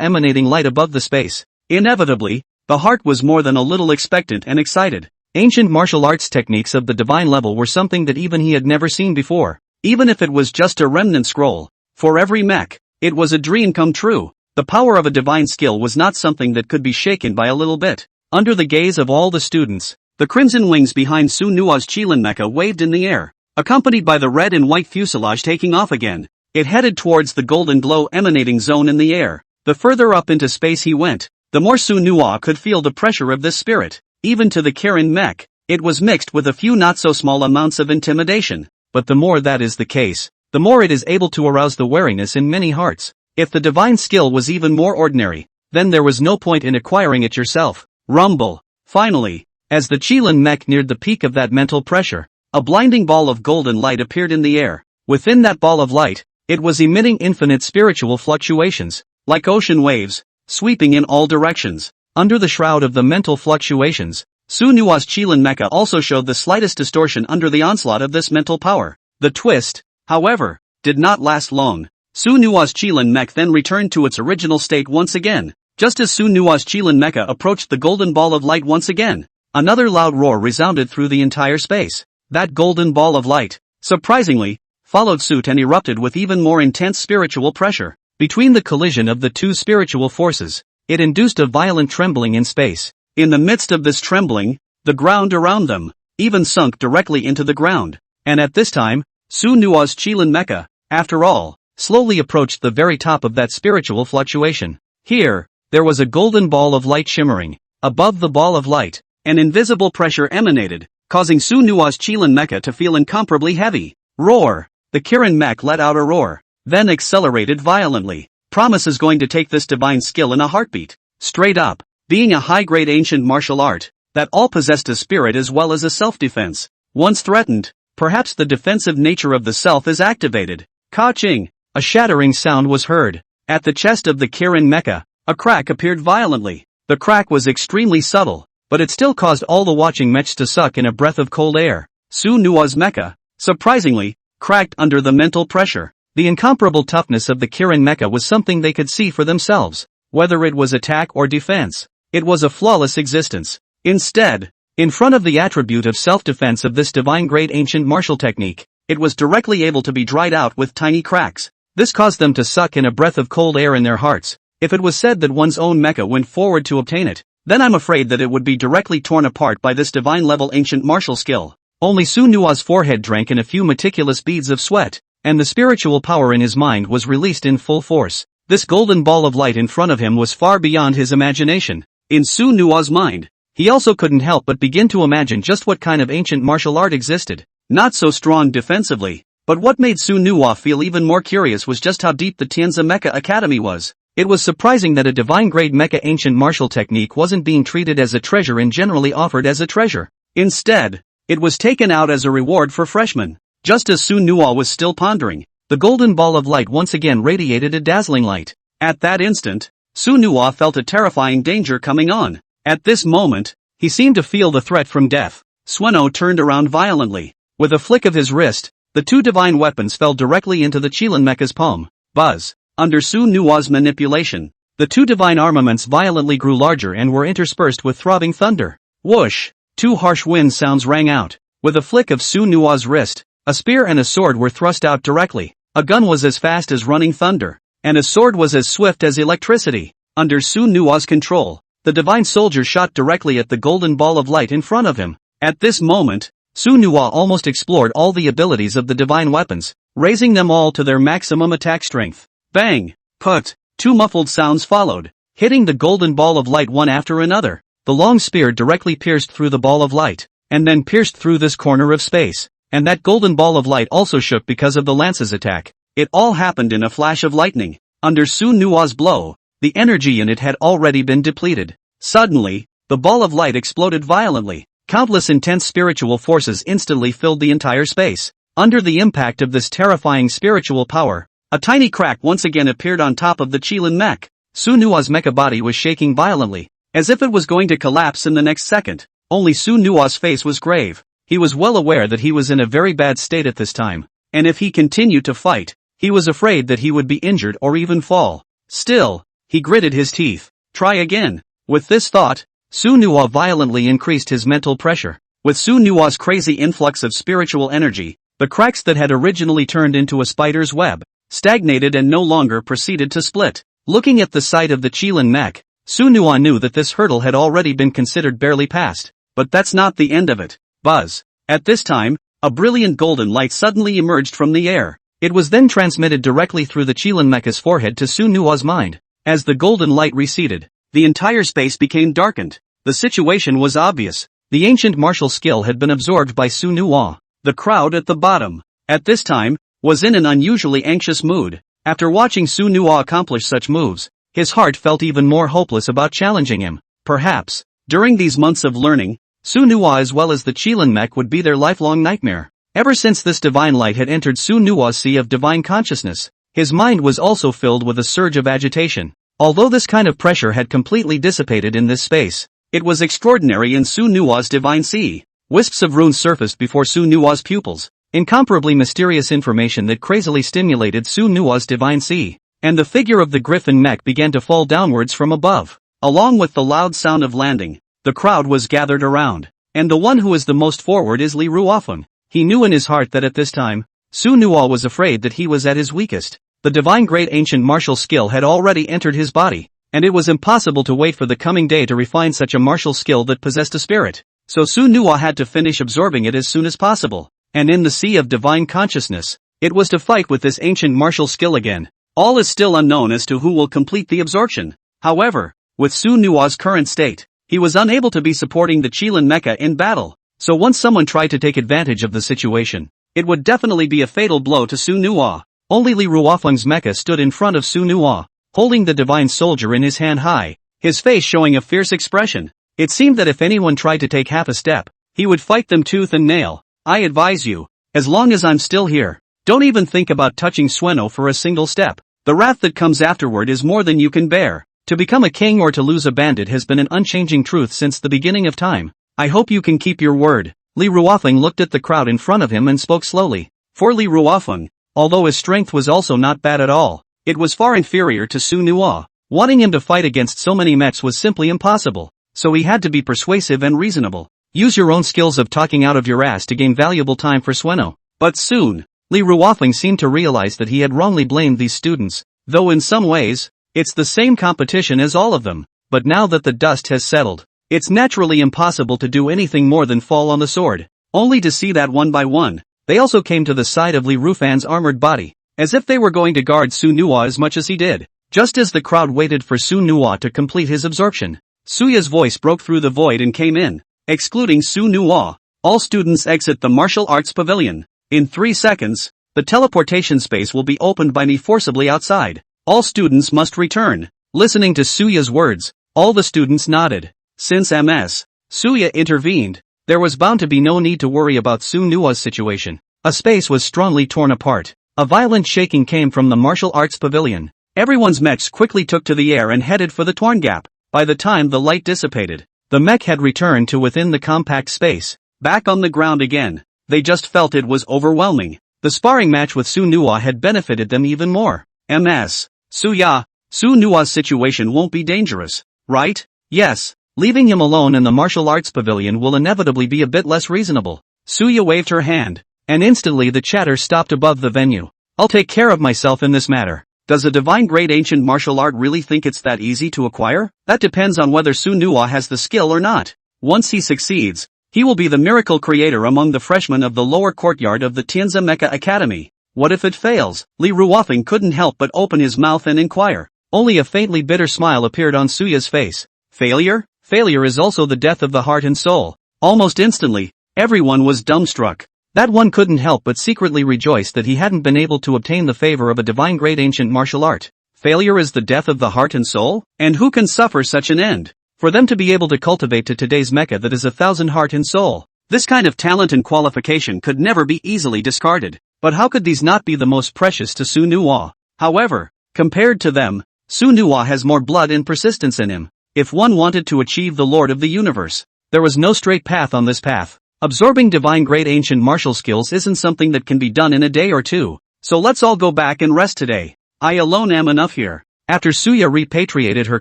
emanating light above the space. Inevitably, the heart was more than a little expectant and excited. Ancient martial arts techniques of the divine level were something that even he had never seen before. Even if it was just a remnant scroll, for every mech, it was a dream come true. The power of a divine skill was not something that could be shaken by a little bit. Under the gaze of all the students, the crimson wings behind Su Nua's Qilin mecha waved in the air, accompanied by the red and white fuselage taking off again. It headed towards the golden glow emanating zone in the air. The further up into space he went, the more Su Nua could feel the pressure of this spirit. Even to the Kirin mech, it was mixed with a few not so small amounts of intimidation. But the more that is the case, the more it is able to arouse the wariness in many hearts. If the divine skill was even more ordinary, then there was no point in acquiring it yourself. Rumble. Finally, as the Qilin mech neared the peak of that mental pressure, a blinding ball of golden light appeared in the air. Within that ball of light, it was emitting infinite spiritual fluctuations, like ocean waves, sweeping in all directions. Under the shroud of the mental fluctuations, Su Nua's Qilin mecha also showed the slightest distortion under the onslaught of this mental power. The twist, however, did not last long. Su Nua's Qilin mech then returned to its original state once again. Just as Su Nua's Qilin mecha approached the golden ball of light once again, another loud roar resounded through the entire space. That golden ball of light, surprisingly, followed suit and erupted with even more intense spiritual pressure. Between the collision of the two spiritual forces, it induced a violent trembling in space. In the midst of this trembling, the ground around them even sunk directly into the ground. And at this time, Su Nua's Qilin mecha, after all, slowly approached the very top of that spiritual fluctuation. Here, there was a golden ball of light shimmering. Above the ball of light, an invisible pressure emanated, causing Su Nua's Qilin mecha to feel incomparably heavy. Roar! The Kirin mech let out a roar, then accelerated violently. Promise is going to take this divine skill in a heartbeat. Straight up, being a high-grade ancient martial art, that all possessed a spirit as well as a self-defense. Once threatened, perhaps the defensive nature of the self is activated. Ka-ching! A shattering sound was heard. At the chest of the Kirin mecha, a crack appeared violently. The crack was extremely subtle, but it still caused all the watching mechs to suck in a breath of cold air. Su Nua's mecha, surprisingly, cracked under the mental pressure. The incomparable toughness of the Kirin mecha was something they could see for themselves. Whether it was attack or defense, it was a flawless existence. Instead, in front of the attribute of self-defense of this divine-grade ancient martial technique, it was directly able to be dried out with tiny cracks. This caused them to suck in a breath of cold air in their hearts. If it was said that one's own mecha went forward to obtain it, then I'm afraid that it would be directly torn apart by this divine-level ancient martial skill. Only Su Nua's forehead drank in a few meticulous beads of sweat, and the spiritual power in his mind was released in full force. This golden ball of light in front of him was far beyond his imagination. In Su Nua's mind, he also couldn't help but begin to imagine just what kind of ancient martial art existed. Not so strong defensively, but what made Su Nua feel even more curious was just how deep the Tianzi Mecha Academy was. It was surprising that a divine-grade mecha ancient martial technique wasn't being treated as a treasure and generally offered as a treasure. Instead, it was taken out as a reward for freshmen. Just as Su Nua was still pondering, the golden ball of light once again radiated a dazzling light. At that instant, Su Nua felt a terrifying danger coming on. At this moment, he seemed to feel the threat from death. Sueno turned around violently. With a flick of his wrist, the two divine weapons fell directly into the Qilin mecha's palm. Buzz! Under Su Nua's manipulation, the two divine armaments violently grew larger and were interspersed with throbbing thunder. Whoosh! Two harsh wind sounds rang out. With a flick of Su Nua's wrist, a spear and a sword were thrust out directly. A gun was as fast as running thunder, and a sword was as swift as electricity. Under Su Nua's control, the divine soldier shot directly at the golden ball of light in front of him. At this moment, Su Nua almost explored all the abilities of the divine weapons, raising them all to their maximum attack strength. Bang! Put! Two muffled sounds followed, hitting the golden ball of light one after another. The long spear directly pierced through the ball of light. and then pierced through this corner of space. And that golden ball of light also shook because of the lance's attack. It all happened in a flash of lightning. Under Su Nua's blow, the energy in it had already been depleted. Suddenly, the ball of light exploded violently. Countless intense spiritual forces instantly filled the entire space. Under the impact of this terrifying spiritual power, a tiny crack once again appeared on top of the Qilin mech. Su Nua's mecha body was shaking violently, as if it was going to collapse in the next second. Only Su Nua's face was grave. He was well aware that he was in a very bad state at this time, and if he continued to fight, he was afraid that he would be injured or even fall. Still, he gritted his teeth. Try again. With this thought, Su Nua violently increased his mental pressure. With Su Nua's crazy influx of spiritual energy, the cracks that had originally turned into a spider's web stagnated and no longer proceeded to split. Looking at the sight of the Qilin mech, Su Nua knew that this hurdle had already been considered barely passed. But that's not the end of it. Buzz. At this time, a brilliant golden light suddenly emerged from the air. It was then transmitted directly through the Qilin mecha's forehead to Su Nua's mind. As the golden light receded, the entire space became darkened. The situation was obvious. The ancient martial skill had been absorbed by Su Nua. The crowd at the bottom, at this time, was in an unusually anxious mood. After watching Su Nua accomplish such moves, his heart felt even more hopeless about challenging him. Perhaps, during these months of learning, Su Nua as well as the Qilin mech would be their lifelong nightmare. Ever since this divine light had entered Su Nua's sea of divine consciousness, his mind was also filled with a surge of agitation. Although this kind of pressure had completely dissipated in this space, it was extraordinary in Su Nua's divine sea. Wisps of runes surfaced before Su Nua's pupils, incomparably mysterious information that crazily stimulated Su Nua's divine sea. And the figure of the griffin mech began to fall downwards from above. Along with the loud sound of landing, the crowd was gathered around, and the one who is the most forward is Li Ruofeng. He knew in his heart that at this time, Su Nua was afraid that he was at his weakest. The divine great ancient martial skill had already entered his body, and it was impossible to wait for the coming day to refine such a martial skill that possessed a spirit. So Su Nua had to finish absorbing it as soon as possible, and in the sea of divine consciousness, it was to fight with this ancient martial skill again. All is still unknown as to who will complete the absorption. However, with Su Nua's current state, he was unable to be supporting the Qilin mecha in battle, so once someone tried to take advantage of the situation, it would definitely be a fatal blow to Su Nua. Only Li Ruofeng's mecha stood in front of Su Nua, holding the divine soldier in his hand high, his face showing a fierce expression. It seemed that if anyone tried to take half a step, he would fight them tooth and nail. I advise you, as long as I'm still here, don't even think about touching Sueno for a single step. The wrath that comes afterward is more than you can bear. To become a king or to lose a bandit has been an unchanging truth since the beginning of time. I hope you can keep your word. Li Ruofeng looked at the crowd in front of him and spoke slowly. For Li Ruofeng, although his strength was also not bad at all, it was far inferior to Su Nua. Wanting him to fight against so many mechs was simply impossible, so he had to be persuasive and reasonable. Use your own skills of talking out of your ass to gain valuable time for Sueno. But soon, Li Ruofeng seemed to realize that he had wrongly blamed these students, though in some ways, it's the same competition as all of them. But now that the dust has settled, it's naturally impossible to do anything more than fall on the sword, only to see that one by one, they also came to the side of Li Ruofeng's armored body, as if they were going to guard Su Nua as much as he did. Just as the crowd waited for Su Nua to complete his absorption, Suya's voice broke through the void and came in, excluding Su Nua. All students exit the martial arts pavilion. In 3 seconds, the teleportation space will be opened by me forcibly outside. All students must return. Listening to Suya's words, all the students nodded. Since Ms. Suya intervened, there was bound to be no need to worry about Su Nua's situation. A space was strongly torn apart. A violent shaking came from the martial arts pavilion. Everyone's mechs quickly took to the air and headed for the torn gap. By the time the light dissipated, the mech had returned to within the compact space. Back on the ground again, they just felt it was overwhelming. The sparring match with Su Nua had benefited them even more. Ms. Suya, Su Nua's situation won't be dangerous, right? Yes. Leaving him alone in the martial arts pavilion will inevitably be a bit less reasonable. Suya waved her hand, and instantly the chatter stopped above the venue. I'll take care of myself in this matter. Does a divine great ancient martial art really think it's that easy to acquire? That depends on whether Su Nua has the skill or not. Once he succeeds, he will be the miracle creator among the freshmen of the lower courtyard of the Tianza Mecha Academy. What if it fails? Li Ruofeng couldn't help but open his mouth and inquire. Only a faintly bitter smile appeared on Suya's face. Failure? Failure is also the death of the heart and soul. Almost instantly, Everyone was dumbstruck. That one couldn't help but secretly rejoice that he hadn't been able to obtain the favor of a divine great ancient martial art. Failure is the death of the heart and soul? And who can suffer such an end? For them to be able to cultivate to today's Mecha that is 1,000 heart and soul. This kind of talent and qualification could never be easily discarded. But how could these not be the most precious to Su Nuwa? However, compared to them, Su Nuwa has more blood and persistence in him. If one wanted to achieve the Lord of the Universe, there was no straight path on this path. Absorbing divine great ancient martial skills isn't something that can be done in a day or two. So let's all go back and rest today. I alone am enough here. After Suya repatriated her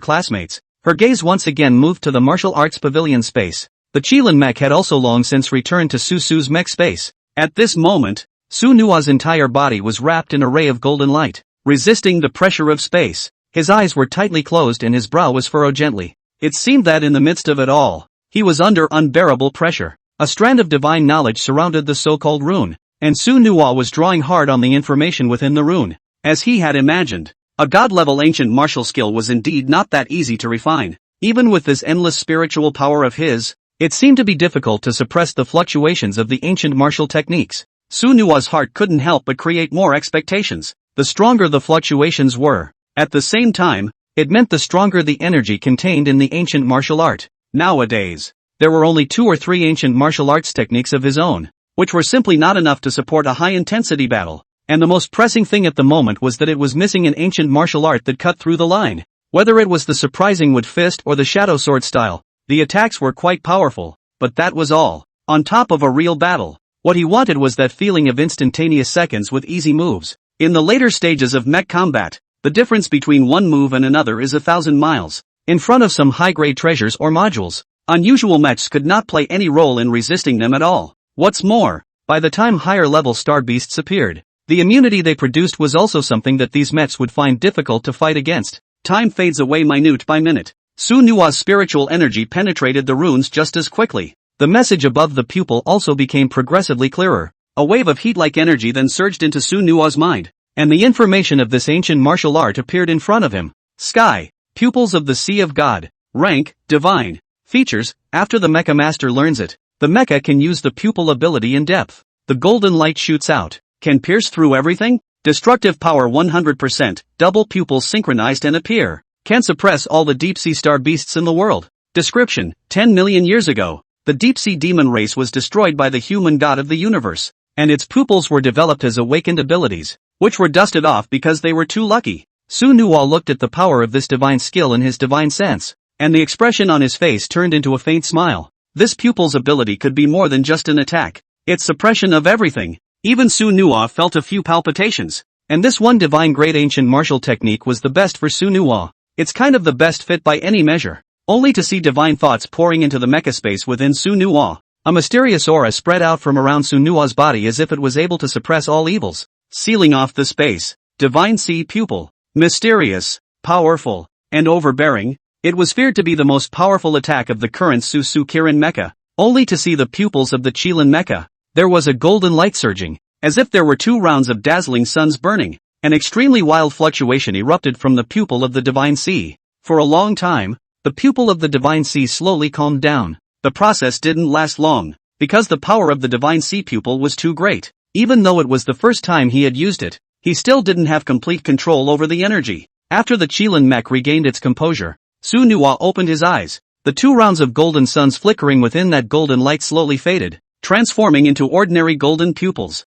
classmates, her gaze once again moved to the martial arts pavilion space. The Qilin mech had also long since returned to Su's mech space. At this moment, Su Nua's entire body was wrapped in a ray of golden light, resisting the pressure of space. His eyes were tightly closed and his brow was furrowed gently. It seemed that in the midst of it all, he was under unbearable pressure. A strand of divine knowledge surrounded the so-called rune, and Su Nuwa was drawing hard on the information within the rune. As he had imagined, a god-level ancient martial skill was indeed not that easy to refine. Even with this endless spiritual power of his, it seemed to be difficult to suppress the fluctuations of the ancient martial techniques. Su Nuwa's heart couldn't help but create more expectations. The stronger the fluctuations were, at the same time, it meant the stronger the energy contained in the ancient martial art. Nowadays, there were only 2 or 3 ancient martial arts techniques of his own, which were simply not enough to support a high-intensity battle. And the most pressing thing at the moment was that it was missing an ancient martial art that cut through the line. Whether it was the surprising wood fist or the shadow sword style, the attacks were quite powerful, but that was all. On top of a real battle, what he wanted was that feeling of instantaneous seconds with easy moves. In the later stages of mech combat, the difference between one move and another is 1,000 miles. In front of some high-grade treasures or modules, unusual mechs could not play any role in resisting them at all. What's more, by the time higher-level star beasts appeared, the immunity they produced was also something that these mechs would find difficult to fight against. Time fades away minute by minute. Su Nuwa's spiritual energy penetrated the runes just as quickly. The message above the pupil also became progressively clearer. A wave of heat-like energy then surged into Su Nuwa's mind, and the information of this ancient martial art appeared in front of him. Sky, pupils of the Sea of God, rank, divine. Features, after the Mecha Master learns it, the Mecha can use the pupil ability in depth. The golden light shoots out, can pierce through everything. Destructive power 100%, double pupils synchronized and appear. Can suppress all the deep-sea star beasts in the world. Description, 10 million years ago, the deep-sea demon race was destroyed by the human god of the universe, and its pupils were developed as awakened abilities, which were dusted off because they were too lucky. Su Nuwa looked at the power of this divine skill in his divine sense, and the expression on his face turned into a faint smile. This pupil's ability could be more than just an attack. It's suppression of everything. Even Su Nuwa felt a few palpitations, and this one divine great ancient martial technique was the best for Su Nuwa. It's kind of the best fit by any measure. Only to see divine thoughts pouring into the mecha space within Su Nuwa. A mysterious aura spread out from around Su Nuwa's body as if it was able to suppress all evils, sealing off the space. Divine Sea Pupil. Mysterious, powerful, and overbearing. It was feared to be the most powerful attack of the current Su Kirin mecha. Only to see the pupils of the Qilin mecha. There was a golden light surging, as if there were 2 rounds of dazzling suns burning. An extremely wild fluctuation erupted from the pupil of the Divine Sea. For a long time, the pupil of the Divine Sea slowly calmed down. The process didn't last long, because the power of the Divine Sea pupil was too great. Even though it was the first time he had used it, he still didn't have complete control over the energy. After the Qilin mech regained its composure, Su Nuwa opened his eyes. The 2 rounds of golden suns flickering within that golden light slowly faded, transforming into ordinary golden pupils.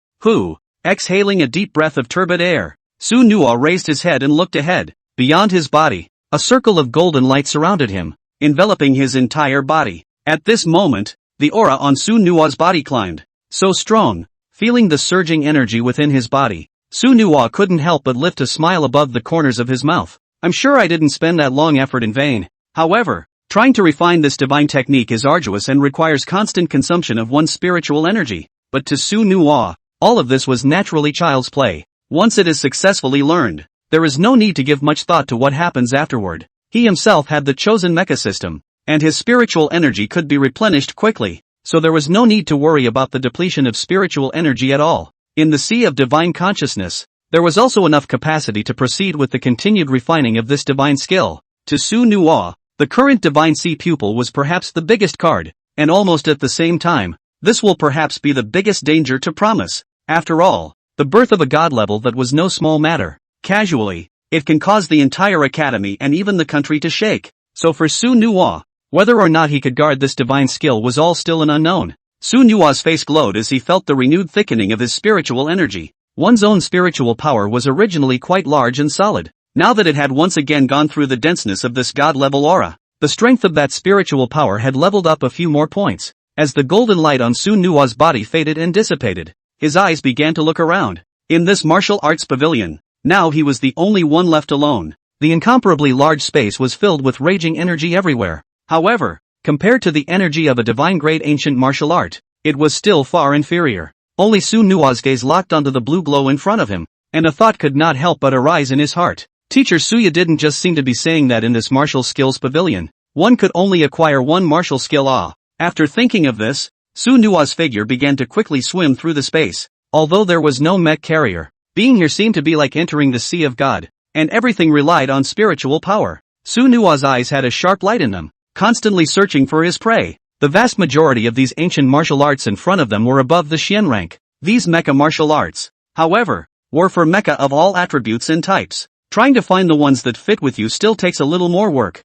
Exhaling a deep breath of turbid air, Su Nuwa raised his head and looked ahead. Beyond his body, a circle of golden light surrounded him, enveloping his entire body. At this moment, the aura on Su Nuwa's body climbed. So strong, feeling the surging energy within his body, Su Nuwa couldn't help but lift a smile above the corners of his mouth. I'm sure I didn't spend that long effort in vain. However, trying to refine this divine technique is arduous and requires constant consumption of one's spiritual energy. But to Su Nuwa, all of this was naturally child's play. Once it is successfully learned, there is no need to give much thought to what happens afterward. He himself had the chosen mecha system, and his spiritual energy could be replenished quickly, so there was no need to worry about the depletion of spiritual energy at all. In the sea of divine consciousness, there was also enough capacity to proceed with the continued refining of this divine skill. To Su Nuwa, the current Divine Sea pupil was perhaps the biggest card, and almost at the same time, This will perhaps be the biggest danger to promise. After all, the birth of a god level that was no small matter. Casually, it can cause the entire academy and even the country to shake. So for Su Nuwa, whether or not he could guard this divine skill was all still an unknown. Su Nuwa's face glowed as he felt the renewed thickening of his spiritual energy. One's own spiritual power was originally quite large and solid. Now that it had once again gone through the denseness of this god-level aura, the strength of that spiritual power had leveled up a few more points. As the golden light on Su Nuwa's body faded and dissipated, his eyes began to look around. In this martial arts pavilion, now he was the only one left alone. The incomparably large space was filled with raging energy everywhere. However, compared to the energy of a divine-grade ancient martial art, it was still far inferior. Only Su Nuwa's gaze locked onto the blue glow in front of him, and a thought could not help but arise in his heart. Teacher Suya didn't just seem to be saying that in this martial skills pavilion, one could only acquire one martial skill. After thinking of this, Su Nuwa's figure began to quickly swim through the space. Although there was no mech carrier, being here seemed to be like entering the sea of God, and everything relied on spiritual power. Su Nuwa's eyes had a sharp light in them, constantly searching for his prey. The vast majority of these ancient martial arts in front of them were above the Xian rank. These mecha martial arts, however, were for mecha of all attributes and types. Trying to find the ones that fit with you still takes a little more work.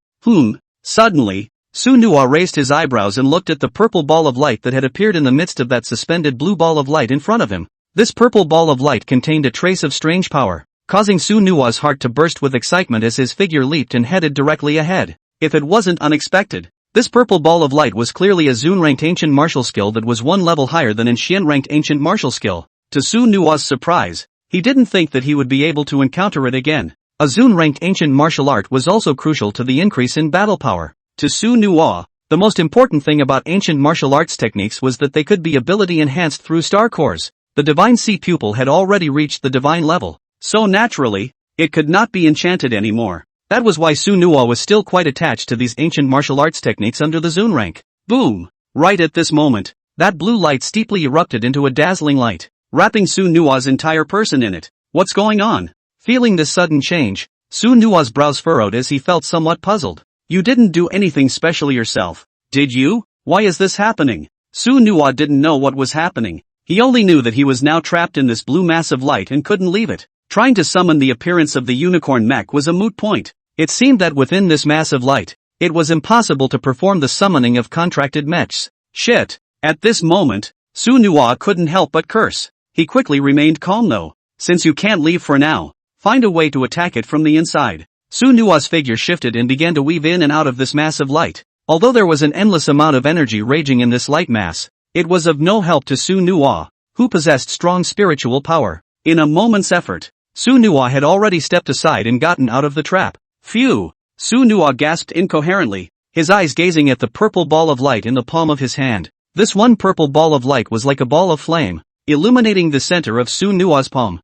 Suddenly, Su Nuwa raised his eyebrows and looked at the purple ball of light that had appeared in the midst of that suspended blue ball of light in front of him. This purple ball of light contained a trace of strange power, causing Su Nuwa's heart to burst with excitement as his figure leaped and headed directly ahead. If it wasn't unexpected, this purple ball of light was clearly a Zun-ranked ancient martial skill that was one level higher than an Xian-ranked ancient martial skill. To Su Nuwa's surprise, he didn't think that he would be able to encounter it again. A Zun-ranked ancient martial art was also crucial to the increase in battle power. To Su Nuwa, the most important thing about ancient martial arts techniques was that they could be ability enhanced through star cores. The divine sea pupil had already reached the divine level, so naturally, it could not be enchanted anymore. That was why Su Nuwa was still quite attached to these ancient martial arts techniques under the Zun rank. Boom! Right at this moment, that blue light steeply erupted into a dazzling light, wrapping Su Nuwa's entire person in it. What's going on? Feeling this sudden change, Su Nuwa's brows furrowed as he felt somewhat puzzled. You didn't do anything special yourself, did you? Why is this happening? Su Nuwa didn't know what was happening. He only knew that he was now trapped in this blue mass of light and couldn't leave it. Trying to summon the appearance of the unicorn mech was a moot point. It seemed that within this mass of light, it was impossible to perform the summoning of contracted mechs. Shit! At this moment, Su Nuwa couldn't help but curse. He quickly remained calm though. Since you can't leave for now, find a way to attack it from the inside. Su Nuwa's figure shifted and began to weave in and out of this mass of light. Although there was an endless amount of energy raging in this light mass, it was of no help to Su Nuwa, who possessed strong spiritual power. In a moment's effort, Su Nuwa had already stepped aside and gotten out of the trap. Phew! Su Nuwa gasped incoherently, his eyes gazing at the purple ball of light in the palm of his hand. This one purple ball of light was like a ball of flame, illuminating the center of Su Nuwa's palm.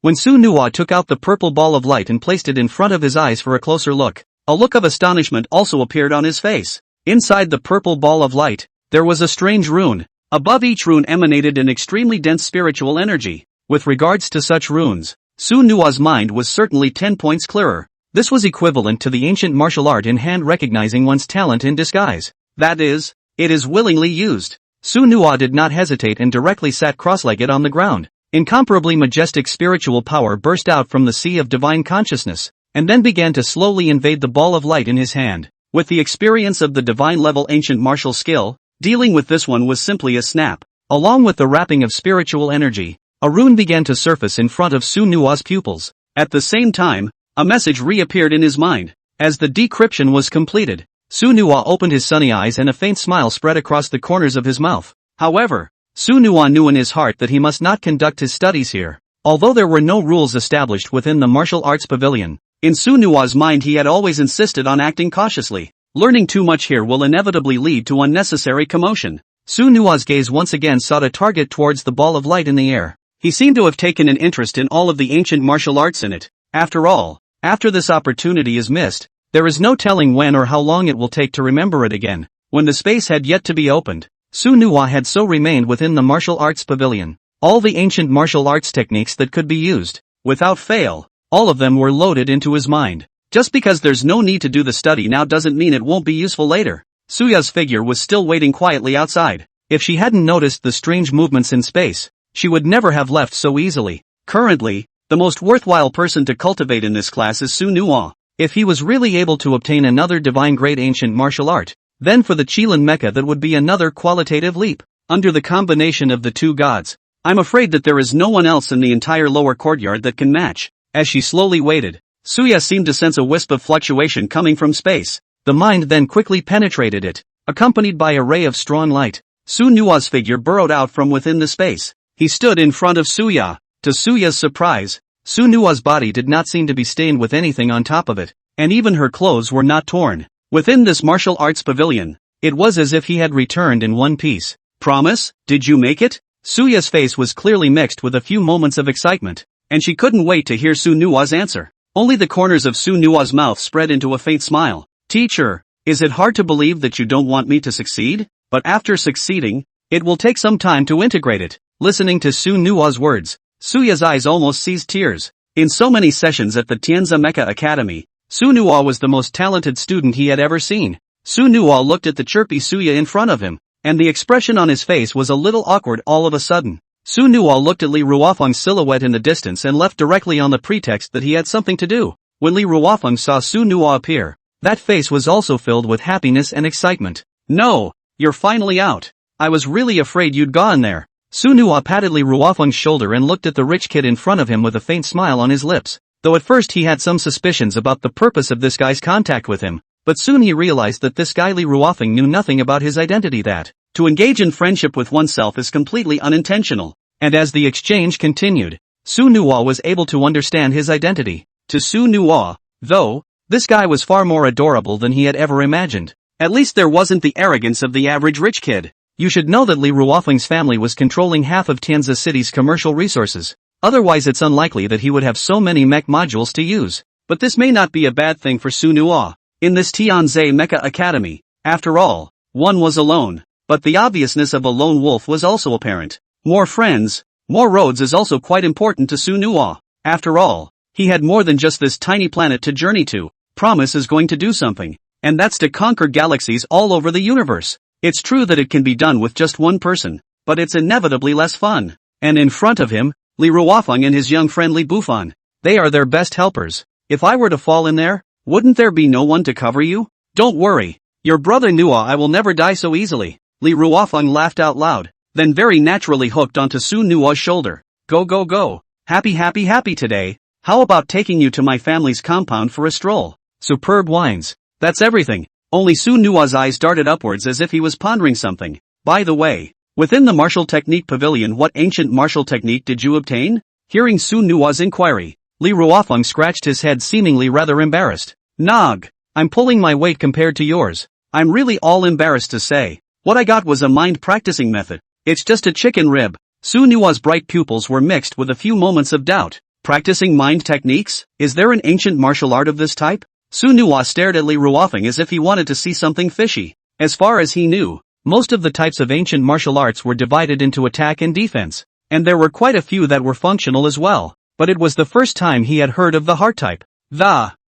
When Su Nuwa took out the purple ball of light and placed it in front of his eyes for a closer look, a look of astonishment also appeared on his face. Inside the purple ball of light, there was a strange rune. Above each rune emanated an extremely dense spiritual energy. With regards to such runes, Su Nuwa's mind was certainly 10 points clearer. This was equivalent to the ancient martial art in hand recognizing one's talent in disguise. That is, it is willingly used. Su Nuwa did not hesitate and directly sat cross-legged on the ground. Incomparably majestic spiritual power burst out from the sea of divine consciousness, and then began to slowly invade the ball of light in his hand. With the experience of the divine-level ancient martial skill, dealing with this one was simply a snap. Along with the wrapping of spiritual energy, a rune began to surface in front of Su Nuwa's pupils. At the same time, a message reappeared in his mind. As the decryption was completed, Su Nuwa opened his sunny eyes and a faint smile spread across the corners of his mouth. However, Su Nuwa knew in his heart that he must not conduct his studies here. Although there were no rules established within the martial arts pavilion, in Su Nuwa's mind he had always insisted on acting cautiously. Learning too much here will inevitably lead to unnecessary commotion. Su Nuwa's gaze once again sought a target towards the ball of light in the air. He seemed to have taken an interest in all of the ancient martial arts in it. After all, after this opportunity is missed, there is no telling when or how long it will take to remember it again. When the space had yet to be opened, Su Nuwa had so remained within the martial arts pavilion. All the ancient martial arts techniques that could be used, without fail, all of them were loaded into his mind. Just because there's no need to do the study now doesn't mean it won't be useful later. Suya's figure was still waiting quietly outside. If she hadn't noticed the strange movements in space, she would never have left so easily. Currently, the most worthwhile person to cultivate in this class is Su Nuwa. If he was really able to obtain another divine-grade ancient martial art, then for the Qilin Mecha that would be another qualitative leap. Under the combination of the two gods, I'm afraid that there is no one else in the entire lower courtyard that can match. As she slowly waited, Suya seemed to sense a wisp of fluctuation coming from space. The mind then quickly penetrated it, accompanied by a ray of strong light. Su Nuwa's figure burrowed out from within the space. He stood in front of Suya. To Suya's surprise, Su Nuwa's body did not seem to be stained with anything on top of it, and even her clothes were not torn. Within this martial arts pavilion, it was as if he had returned in one piece. Promise? Did you make it? Suya's face was clearly mixed with a few moments of excitement, and she couldn't wait to hear Su Nuwa's answer. Only the corners of Su Nuwa's mouth spread into a faint smile. Teacher, is it hard to believe that you don't want me to succeed? But after succeeding, it will take some time to integrate it. Listening to Su Nuwa's words, Suya's eyes almost seized tears. In so many sessions at the Tianza Mecha Academy, Su Nuwa was the most talented student he had ever seen. Su Nuwa looked at the chirpy Suya in front of him, and the expression on his face was a little awkward all of a sudden. Su Nuwa looked at Li Ruofeng's silhouette in the distance and left directly on the pretext that he had something to do. When Li Ruofeng saw Su Nuwa appear, that face was also filled with happiness and excitement. No, you're finally out. I was really afraid you'd gone there. Su Nuwa patted Li Ruofeng's shoulder and looked at the rich kid in front of him with a faint smile on his lips. Though at first he had some suspicions about the purpose of this guy's contact with him, but soon he realized that this guy Li Ruofeng knew nothing about his identity, that to engage in friendship with oneself is completely unintentional. And as the exchange continued, Su Nuwa was able to understand his identity. To Su Nuwa, though, this guy was far more adorable than he had ever imagined. At least there wasn't the arrogance of the average rich kid. You should know that Li Ruofeng's family was controlling half of Tianza City's commercial resources. Otherwise it's unlikely that he would have so many mech modules to use. But this may not be a bad thing for Su Nuwa. In this Tianza Mecha Academy, after all, one was alone. But the obviousness of a lone wolf was also apparent. More friends, more roads is also quite important to Su Nuwa. After all, he had more than just this tiny planet to journey to. Promise is going to do something, and that's to conquer galaxies all over the universe. It's true that it can be done with just one person, but it's inevitably less fun. And in front of him, Li Ruofeng and his young friend Li Bufan. They are their best helpers. If I were to fall in there, wouldn't there be no one to cover you? Don't worry, your brother Nuwa, I will never die so easily. Li Ruofeng laughed out loud, then very naturally hooked onto Su Nuwa's shoulder. Go go go. Happy today. How about taking you to my family's compound for a stroll? Superb wines. That's everything. Only Su Nuwa's eyes darted upwards as if he was pondering something. By the way, within the martial technique pavilion, what ancient martial technique did you obtain? Hearing Su Nuwa's inquiry, Li Ruofeng scratched his head, seemingly rather embarrassed. Nog, I'm pulling my weight compared to yours. I'm really all embarrassed to say. What I got was a mind practicing method. It's just a chicken rib. Su Nuwa's bright pupils were mixed with a few moments of doubt. Practicing mind techniques? Is there an ancient martial art of this type? Su Nuwa stared at Li Ruofeng as if he wanted to see something fishy. As far as he knew, most of the types of ancient martial arts were divided into attack and defense, and there were quite a few that were functional as well, but it was the first time he had heard of the heart type.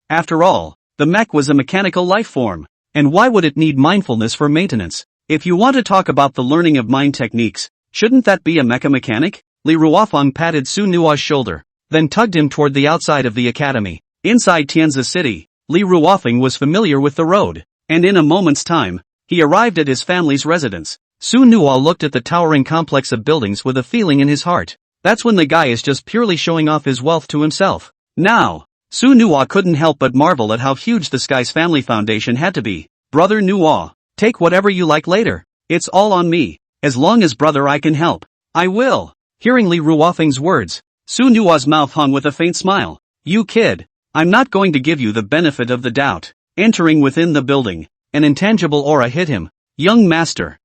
After all, the mech was a mechanical life form, and why would it need mindfulness for maintenance? If you want to talk about the learning of mind techniques, shouldn't that be a mecha mechanic? Li Ruofeng patted Su Nuwa's shoulder, then tugged him toward the outside of the academy. Inside Tianza City, Li Ruofeng was familiar with the road, and in a moment's time, he arrived at his family's residence. Su Nuwa looked at the towering complex of buildings with a feeling in his heart. That's when the guy is just purely showing off his wealth to himself. Now, Su Nuwa couldn't help but marvel at how huge this guy's family foundation had to be. Brother Nuwa, take whatever you like later. It's all on me. As long as brother I can help, I will. Hearing Li Ruofeng's words, Su Nuwa's mouth hung with a faint smile. You kid, I'm not going to give you the benefit of the doubt. Entering within the building, an intangible aura hit him. Young master,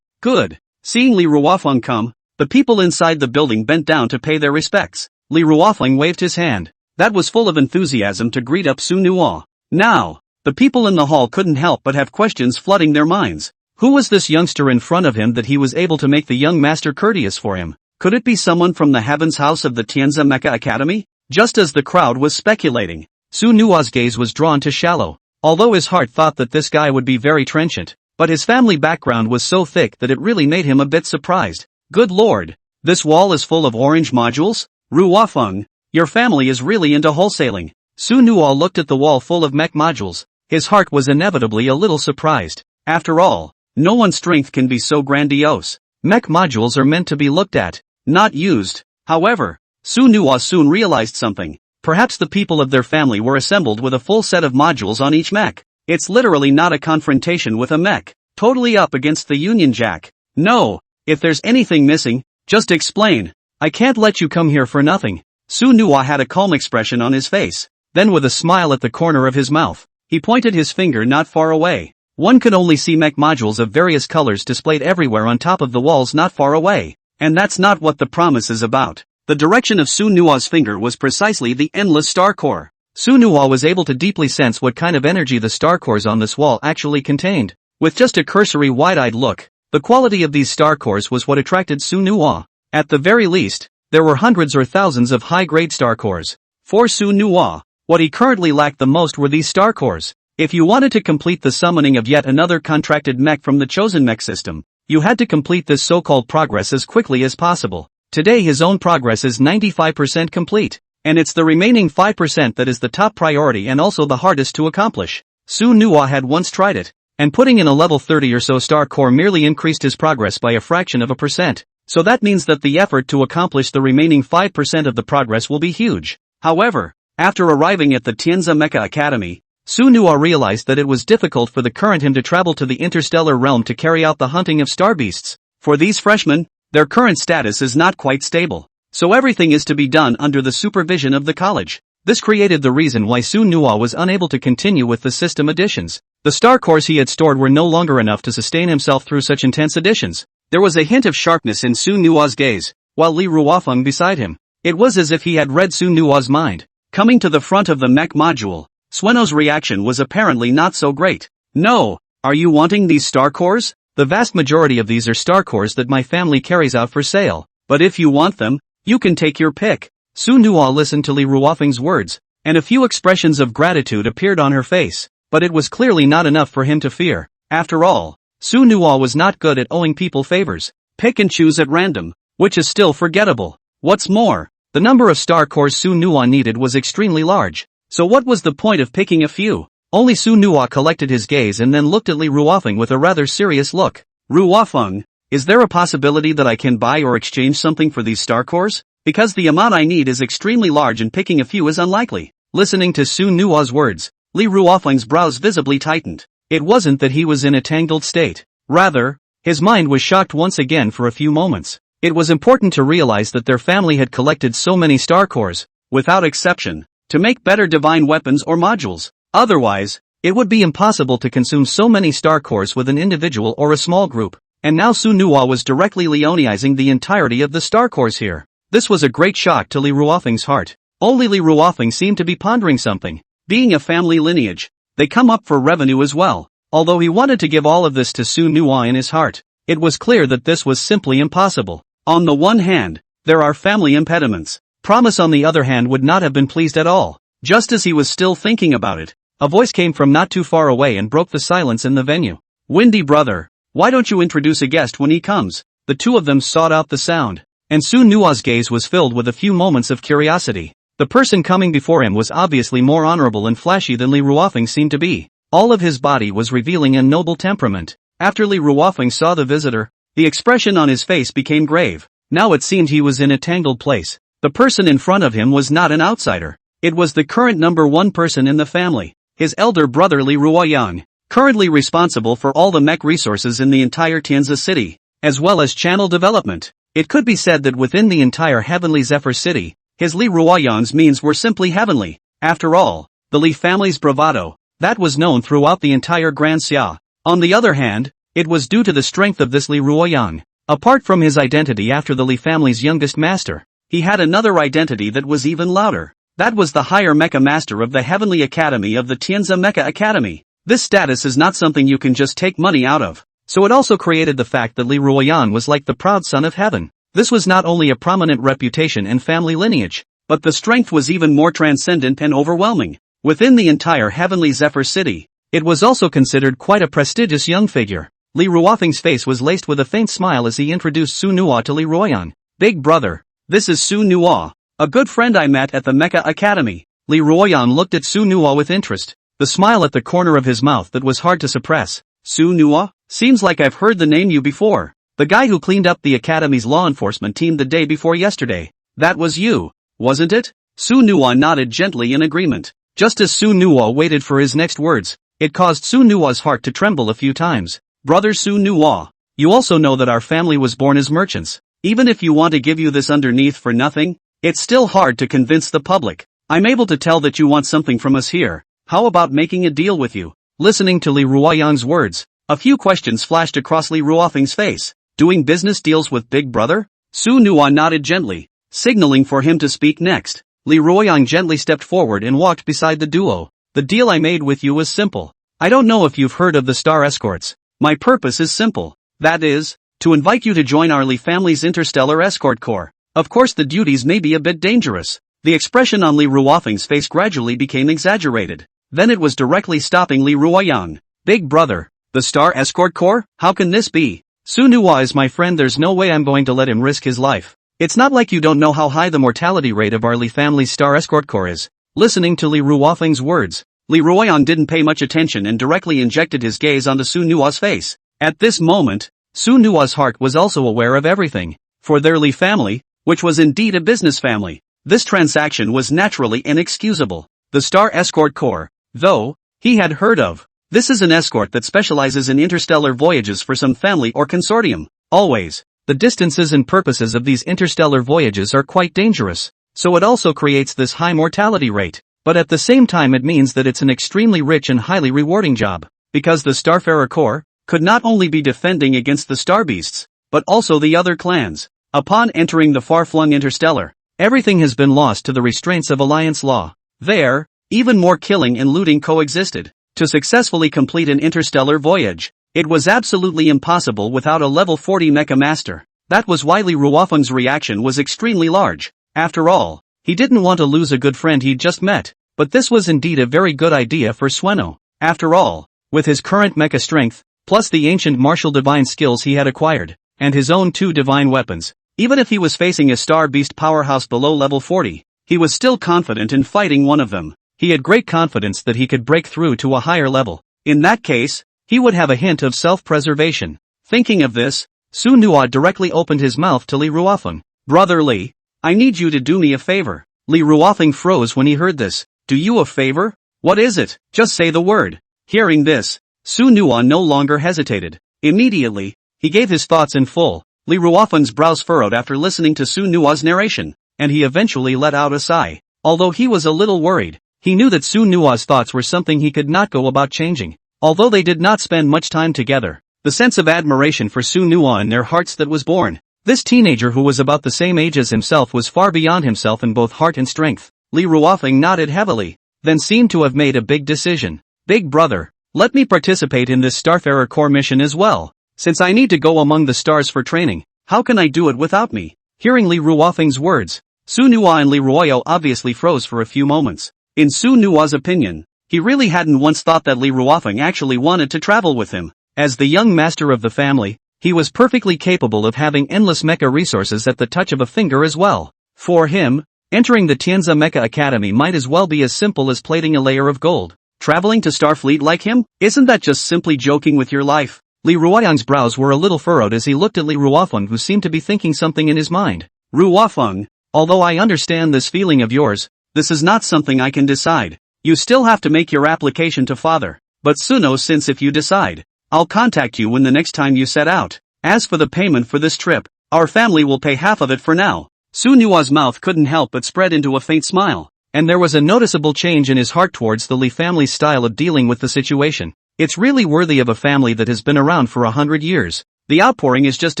good. Seeing Li Ruofeng come, the people inside the building bent down to pay their respects. Li Ruofeng waved his hand. That was full of enthusiasm to greet up Su Nuwa. Now, the people in the hall couldn't help but have questions flooding their minds. Who was this youngster in front of him that he was able to make the young master courteous for him? Could it be someone from the Heavens House of the Tianza Mecha Academy? Just as the crowd was speculating, Su Nuwa's gaze was drawn to shallow. Although his heart thought that this guy would be very trenchant, but his family background was so thick that it really made him a bit surprised. Good lord, this wall is full of orange modules? Ruofeng, your family is really into wholesaling. Su Nuo looked at the wall full of mech modules. His heart was inevitably a little surprised. After all, no one's strength can be so grandiose. Mech modules are meant to be looked at, not used. However, Su Nuo soon realized something. Perhaps the people of their family were assembled with a full set of modules on each mech. It's literally not a confrontation with a mech, totally up against the Union Jack. No, if there's anything missing, just explain. I can't let you come here for nothing. Su Nuo had a calm expression on his face. Then with a smile at the corner of his mouth, he pointed his finger not far away. One could only see mech modules of various colors displayed everywhere on top of the walls not far away. And that's not what the promise is about. The direction of Su Nuo's finger was precisely the endless star core. Su Nuo was able to deeply sense what kind of energy the star cores on this wall actually contained. With just a cursory wide-eyed look, the quality of these star cores was what attracted Su Nuo. At the very least, there were hundreds or thousands of high-grade star cores. For Su Nuo, what he currently lacked the most were these star cores. If you wanted to complete the summoning of yet another contracted mech from the chosen mech system, you had to complete this so-called progress as quickly as possible. Today his own progress is 95% complete. And it's the remaining 5% that is the top priority and also the hardest to accomplish. Su Nuo had once tried it, and putting in a level 30 or so star core merely increased his progress by a fraction of a percent. So that means that the effort to accomplish the remaining 5% of the progress will be huge. However, after arriving at the Tianzi Mecha Academy, Su Nuo realized that it was difficult for the current him to travel to the interstellar realm to carry out the hunting of star beasts. For these freshmen, their current status is not quite stable. So everything is to be done under the supervision of the college. This created the reason why Su Nuo was unable to continue with the system additions. The star cores he had stored were no longer enough to sustain himself through such intense additions. There was a hint of sharpness in Su Nuo's gaze, while Li Ruofeng beside him. It was as if he had read Su Nuo's mind. Coming to the front of the mech module, Sueno's reaction was apparently not so great. No, are you wanting these star cores? The vast majority of these are star cores that my family carries out for sale. But if you want them, you can take your pick. Su Nuo listened to Li Ruofeng's words, and a few expressions of gratitude appeared on her face, but it was clearly not enough for him to fear. After all, Su Nuo was not good at owing people favors. Pick and choose at random, which is still forgettable. What's more, the number of star cores Su Nuo needed was extremely large, so what was the point of picking a few? Only Su Nuo collected his gaze and then looked at Li Ruofeng with a rather serious look. Ruofeng, is there a possibility that I can buy or exchange something for these star cores? Because the amount I need is extremely large and picking a few is unlikely. Listening to Su Nuo's words, Li Ruofeng's brows visibly tightened. It wasn't that he was in a tangled state. Rather, his mind was shocked once again for a few moments. It was important to realize that their family had collected so many star cores, without exception, to make better divine weapons or modules. Otherwise, it would be impossible to consume so many star cores with an individual or a small group. And now Su Nuo was directly leonizing the entirety of the star cores here. This was a great shock to Li Ruofeng's heart. Only Li Ruofeng seemed to be pondering something. Being a family lineage, they come up for revenue as well. Although he wanted to give all of this to Su Nuo in his heart, it was clear that this was simply impossible. On the one hand, there are family impediments. Promise on the other hand would not have been pleased at all. Just as he was still thinking about it, a voice came from not too far away and broke the silence in the venue. Windy brother, why don't you introduce a guest when he comes? The two of them sought out the sound, and Su Nuo's gaze was filled with a few moments of curiosity. The person coming before him was obviously more honorable and flashy than Li Ruofeng seemed to be. All of his body was revealing a noble temperament. After Li Ruofeng saw the visitor, the expression on his face became grave. Now it seemed he was in a tangled place. The person in front of him was not an outsider. It was the current number one person in the family, his elder brother Li Ruoyang, currently responsible for all the mech resources in the entire Tianzi city, as well as channel development. It could be said that within the entire Heavenly Zephyr city, his Li Ruoyang's means were simply heavenly. After all, the Li family's bravado, that was known throughout the entire Grand Xia. On the other hand, it was due to the strength of this Li Ruoyang. Apart from his identity after the Li family's youngest master, he had another identity that was even louder. That was the higher Mecha Master of the Heavenly Academy of the Tianzi Mecha Academy. This status is not something you can just take money out of. So it also created the fact that Li Ruoyan was like the proud son of heaven. This was not only a prominent reputation and family lineage, but the strength was even more transcendent and overwhelming. Within the entire Heavenly Zephyr city, It was also considered quite a prestigious young figure. Li Ruofeng's face was laced with a faint smile as he introduced Su Nuo to Li Ruoyang. Big brother, this is Su Nuo, a good friend I met at the Mecha Academy. Li Ruoyang looked at Su Nuo with interest, the smile at the corner of his mouth that was hard to suppress. Su Nuo? Seems like I've heard the name you before. The guy who cleaned up the Academy's law enforcement team the day before yesterday. That was you, wasn't it? Su Nuo nodded gently in agreement. Just as Su Nuo waited for his next words, it caused Su Nuo's heart to tremble a few times. Brother Su Nuo, you also know that our family was born as merchants. Even if you want to give you this underneath for nothing, it's still hard to convince the public. I'm able to tell that you want something from us here. How about making a deal with you? Listening to Li Ruoyang's words, a few questions flashed across Li Ruofeng's face. Doing business deals with Big Brother? Su Nuo nodded gently, signaling for him to speak next. Li Ruoyang gently stepped forward and walked beside the duo. The deal I made with you was simple. I don't know if you've heard of the Star Escorts. My purpose is simple. That is, to invite you to join our Li family's Interstellar Escort Corps. Of course the duties may be a bit dangerous. The expression on Li Ruofeng's face gradually became exaggerated. Then it was directly stopping Li Ruoyang. Big brother, the Star Escort Corps? How can this be? Su Nuo is my friend, there's no way I'm going to let him risk his life. It's not like you don't know how high the mortality rate of our Li family's Star Escort Corps is. Listening to Li Ruofeng's words, Li Ruoyang didn't pay much attention and directly injected his gaze onto Su Nuo's face. At this moment, Su Nuo's heart was also aware of everything. For their Li family, which was indeed a business family, this transaction was naturally inexcusable. The Star Escort Corps, though, he had heard of. This is an escort that specializes in interstellar voyages for some family or consortium. Always, the distances and purposes of these interstellar voyages are quite dangerous, so it also creates this high mortality rate. But at the same time it means that it's an extremely rich and highly rewarding job, because the Starfarer Corps could not only be defending against the Star Beasts, but also the other clans. Upon entering the far-flung interstellar, everything has been lost to the restraints of Alliance law. There, even more killing and looting coexisted. To successfully complete an interstellar voyage, it was absolutely impossible without a level 40 Mecha Master. That was why Li Ruofeng's reaction was extremely large. After all, he didn't want to lose a good friend he'd just met. But this was indeed a very good idea for Sueno. After all, with his current mecha strength, plus the ancient martial divine skills he had acquired, and his own 2 divine weapons, even if he was facing a Star Beast powerhouse below level 40, he was still confident in fighting one of them. He had great confidence that he could break through to a higher level. In that case, he would have a hint of self-preservation. Thinking of this, Su Nuo directly opened his mouth to Li Ruofeng. Brother Li, I need you to do me a favor. Li Ruofeng froze when he heard this. Do you a favor? What is it? Just say the word. Hearing this, Su Nuo no longer hesitated. Immediately, he gave his thoughts in full. Li Ruofeng's brows furrowed after listening to Su Nuo's narration, and he eventually let out a sigh. Although he was a little worried, he knew that Su Nuo's thoughts were something he could not go about changing. Although they did not spend much time together, the sense of admiration for Su Nuo in their hearts that was born. This teenager who was about the same age as himself was far beyond himself in both heart and strength. Li Ruofeng nodded heavily, then seemed to have made a big decision. Big brother, let me participate in this Starfarer Corps mission as well. Since I need to go among the stars for training, how can I do it without me? Hearing Li Ruofeng's words, Su Nuo and Li Ruoyo obviously froze for a few moments. In Su Nuo's opinion, he really hadn't once thought that Li Ruofeng actually wanted to travel with him. As the young master of the family, he was perfectly capable of having endless mecha resources at the touch of a finger as well. For him, entering the Tianza Mecha Academy might as well be as simple as plating a layer of gold. Traveling to Starfleet like him? Isn't that just simply joking with your life? Li Ruoyang's brows were a little furrowed as he looked at Li Ruofeng, who seemed to be thinking something in his mind. Ruofeng, although I understand this feeling of yours, this is not something I can decide. You still have to make your application to father. But Suno, since if you decide, I'll contact you when the next time you set out. As for the payment for this trip, our family will pay half of it for now. Su Nuo's mouth couldn't help but spread into a faint smile, and there was a noticeable change in his heart towards the Li family's style of dealing with the situation. It's really worthy of a family that has been around for 100 years. The outpouring is just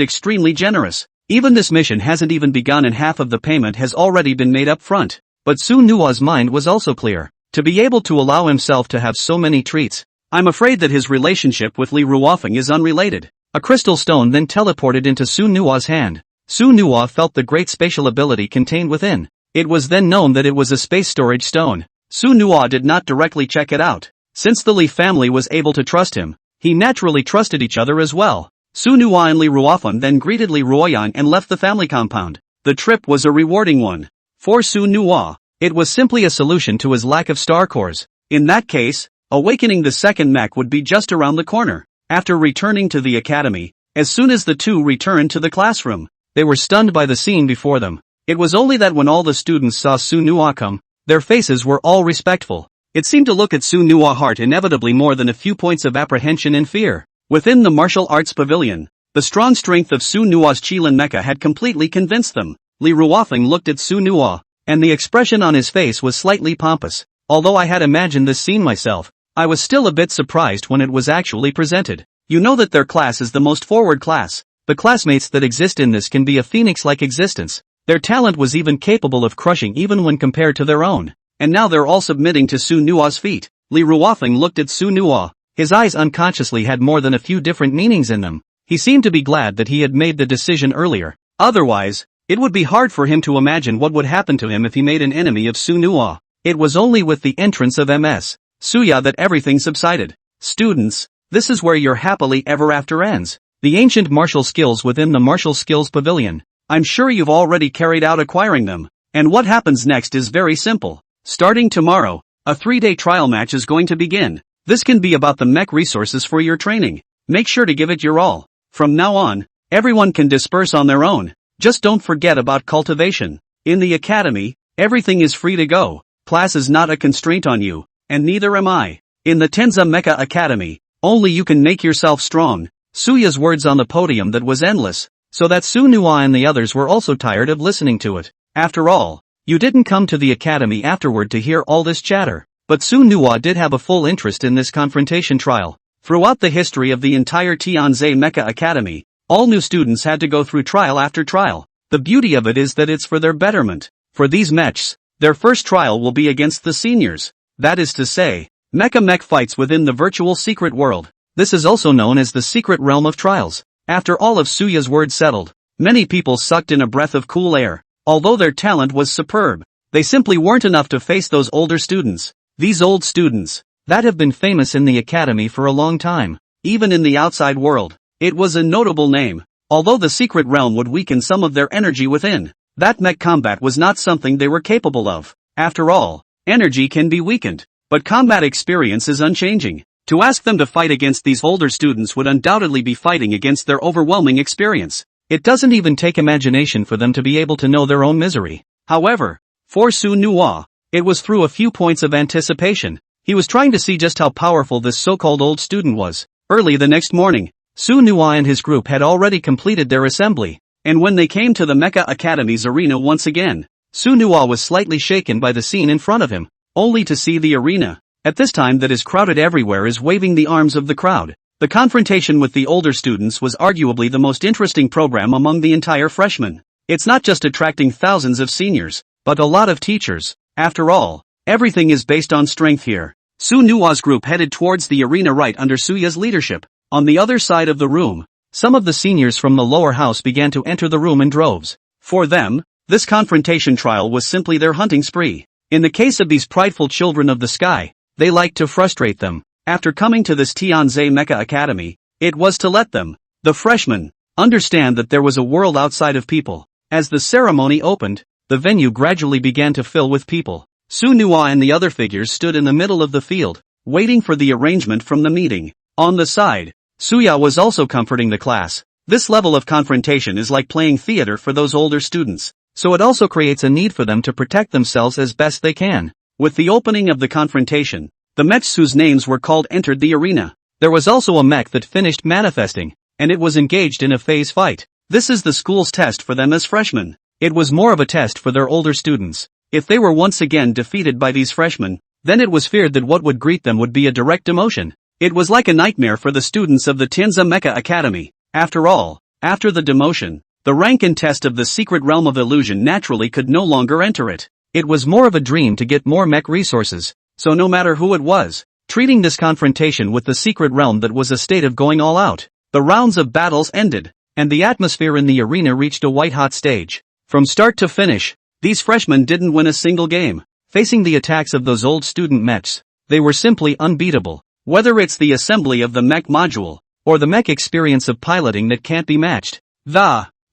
extremely generous. Even this mission hasn't even begun and half of the payment has already been made up front. But Su Nuo's mind was also clear. To be able to allow himself to have so many treats, I'm afraid that his relationship with Li Ruofeng is unrelated. A crystal stone then teleported into Su Nuo's hand. Su Nuo felt the great spatial ability contained within. It was then known that it was a space storage stone. Su Nuo did not directly check it out. Since the Lee family was able to trust him, he naturally trusted each other as well. Su Nuwa and Lee Ruofan then greeted Lee Ruoyang and left the family compound. The trip was a rewarding one. For Su Nuwa, it was simply a solution to his lack of star cores. In that case, awakening the second mech would be just around the corner. After returning to the academy, as soon as the two returned to the classroom, they were stunned by the scene before them. It was only that when all the students saw Su Nuwa come, their faces were all respectful. It seemed to look at Su Nuwa heart inevitably more than a few points of apprehension and fear. Within the martial arts pavilion, the strong strength of Su Nuwa's Qilin mecha had completely convinced them. Lee Ruofang looked at Su Nuwa, and the expression on his face was slightly pompous. Although I had imagined this scene myself, I was still a bit surprised when it was actually presented. You know that their class is the most forward class. The classmates that exist in this can be a phoenix-like existence. Their talent was even capable of crushing even when compared to their own. And now they're all submitting to Su Nuwa's feet. Lee Ruofang looked at Su Nuwa. His eyes unconsciously had more than a few different meanings in them. He seemed to be glad that he had made the decision earlier. Otherwise, it would be hard for him to imagine what would happen to him if he made an enemy of Su Nuwa. It was only with the entrance of Ms. Suya that everything subsided. Students, this is where your happily ever after ends. The ancient martial skills within the martial skills pavilion. I'm sure you've already carried out acquiring them. And what happens next is very simple. Starting tomorrow, a 3-day trial match is going to begin. This can be about the mech resources for your training. Make sure to give it your all. From now on, everyone can disperse on their own. Just don't forget about cultivation. In the academy, everything is free to go. Class is not a constraint on you, and neither am I. In the Tenza Mecha Academy, only you can make yourself strong. Suya's words on the podium that was endless, so that Su Nuwa and the others were also tired of listening to it. After all, you didn't come to the academy afterward to hear all this chatter. But Su Nuwa did have a full interest in this confrontation trial. Throughout the history of the entire Tianze Mecha Academy, all new students had to go through trial after trial. The beauty of it is that it's for their betterment. For these mechs, their first trial will be against the seniors. That is to say, Mecha mech fights within the virtual secret world. This is also known as the secret realm of trials. After all of Suya's words settled, many people sucked in a breath of cool air. Although their talent was superb, they simply weren't enough to face those older students. These old students, that have been famous in the academy for a long time, even in the outside world. It was a notable name. Although the secret realm would weaken some of their energy within, that mech combat was not something they were capable of. After all, energy can be weakened, but combat experience is unchanging. To ask them to fight against these older students would undoubtedly be fighting against their overwhelming experience. It doesn't even take imagination for them to be able to know their own misery. However, for Su Nuwa, it was through a few points of anticipation. He was trying to see just how powerful this so-called old student was. Early the next morning, Su Nuwa and his group had already completed their assembly, and when they came to the Mecha Academy's arena once again, Su Nuwa was slightly shaken by the scene in front of him, only to see the arena, at this time that is crowded everywhere, is waving the arms of the crowd. The confrontation with the older students was arguably the most interesting program among the entire freshmen. It's not just attracting thousands of seniors, but a lot of teachers. After all, everything is based on strength here. Su Nuwa's group headed towards the arena right under Suya's leadership. On the other side of the room, some of the seniors from the lower house began to enter the room in droves. For them, this confrontation trial was simply their hunting spree. In the case of these prideful children of the sky, they liked to frustrate them. After coming to this Tianze Mecha Academy, it was to let them, the freshmen, understand that there was a world outside of people. As the ceremony opened, the venue gradually began to fill with people. Su Nuwa and the other figures stood in the middle of the field, waiting for the arrangement from the meeting. On the side, Suya was also comforting the class. This level of confrontation is like playing theater for those older students, so it also creates a need for them to protect themselves as best they can. With the opening of the confrontation, the mechs whose names were called entered the arena. There was also a mech that finished manifesting, and it was engaged in a phase fight. This is the school's test for them as freshmen. It was more of a test for their older students. If they were once again defeated by these freshmen, then it was feared that what would greet them would be a direct demotion. It was like a nightmare for the students of the Tenza Mecha Academy. After all, after the demotion, the rank and test of the secret realm of illusion naturally could no longer enter it. It was more of a dream to get more mech resources, so no matter who it was, treating this confrontation with the secret realm that was a state of going all out. The rounds of battles ended, and the atmosphere in the arena reached a white-hot stage. From start to finish, these freshmen didn't win a single game. Facing the attacks of those old student mechs, they were simply unbeatable. Whether it's the assembly of the mech module, or the mech experience of piloting that can't be matched.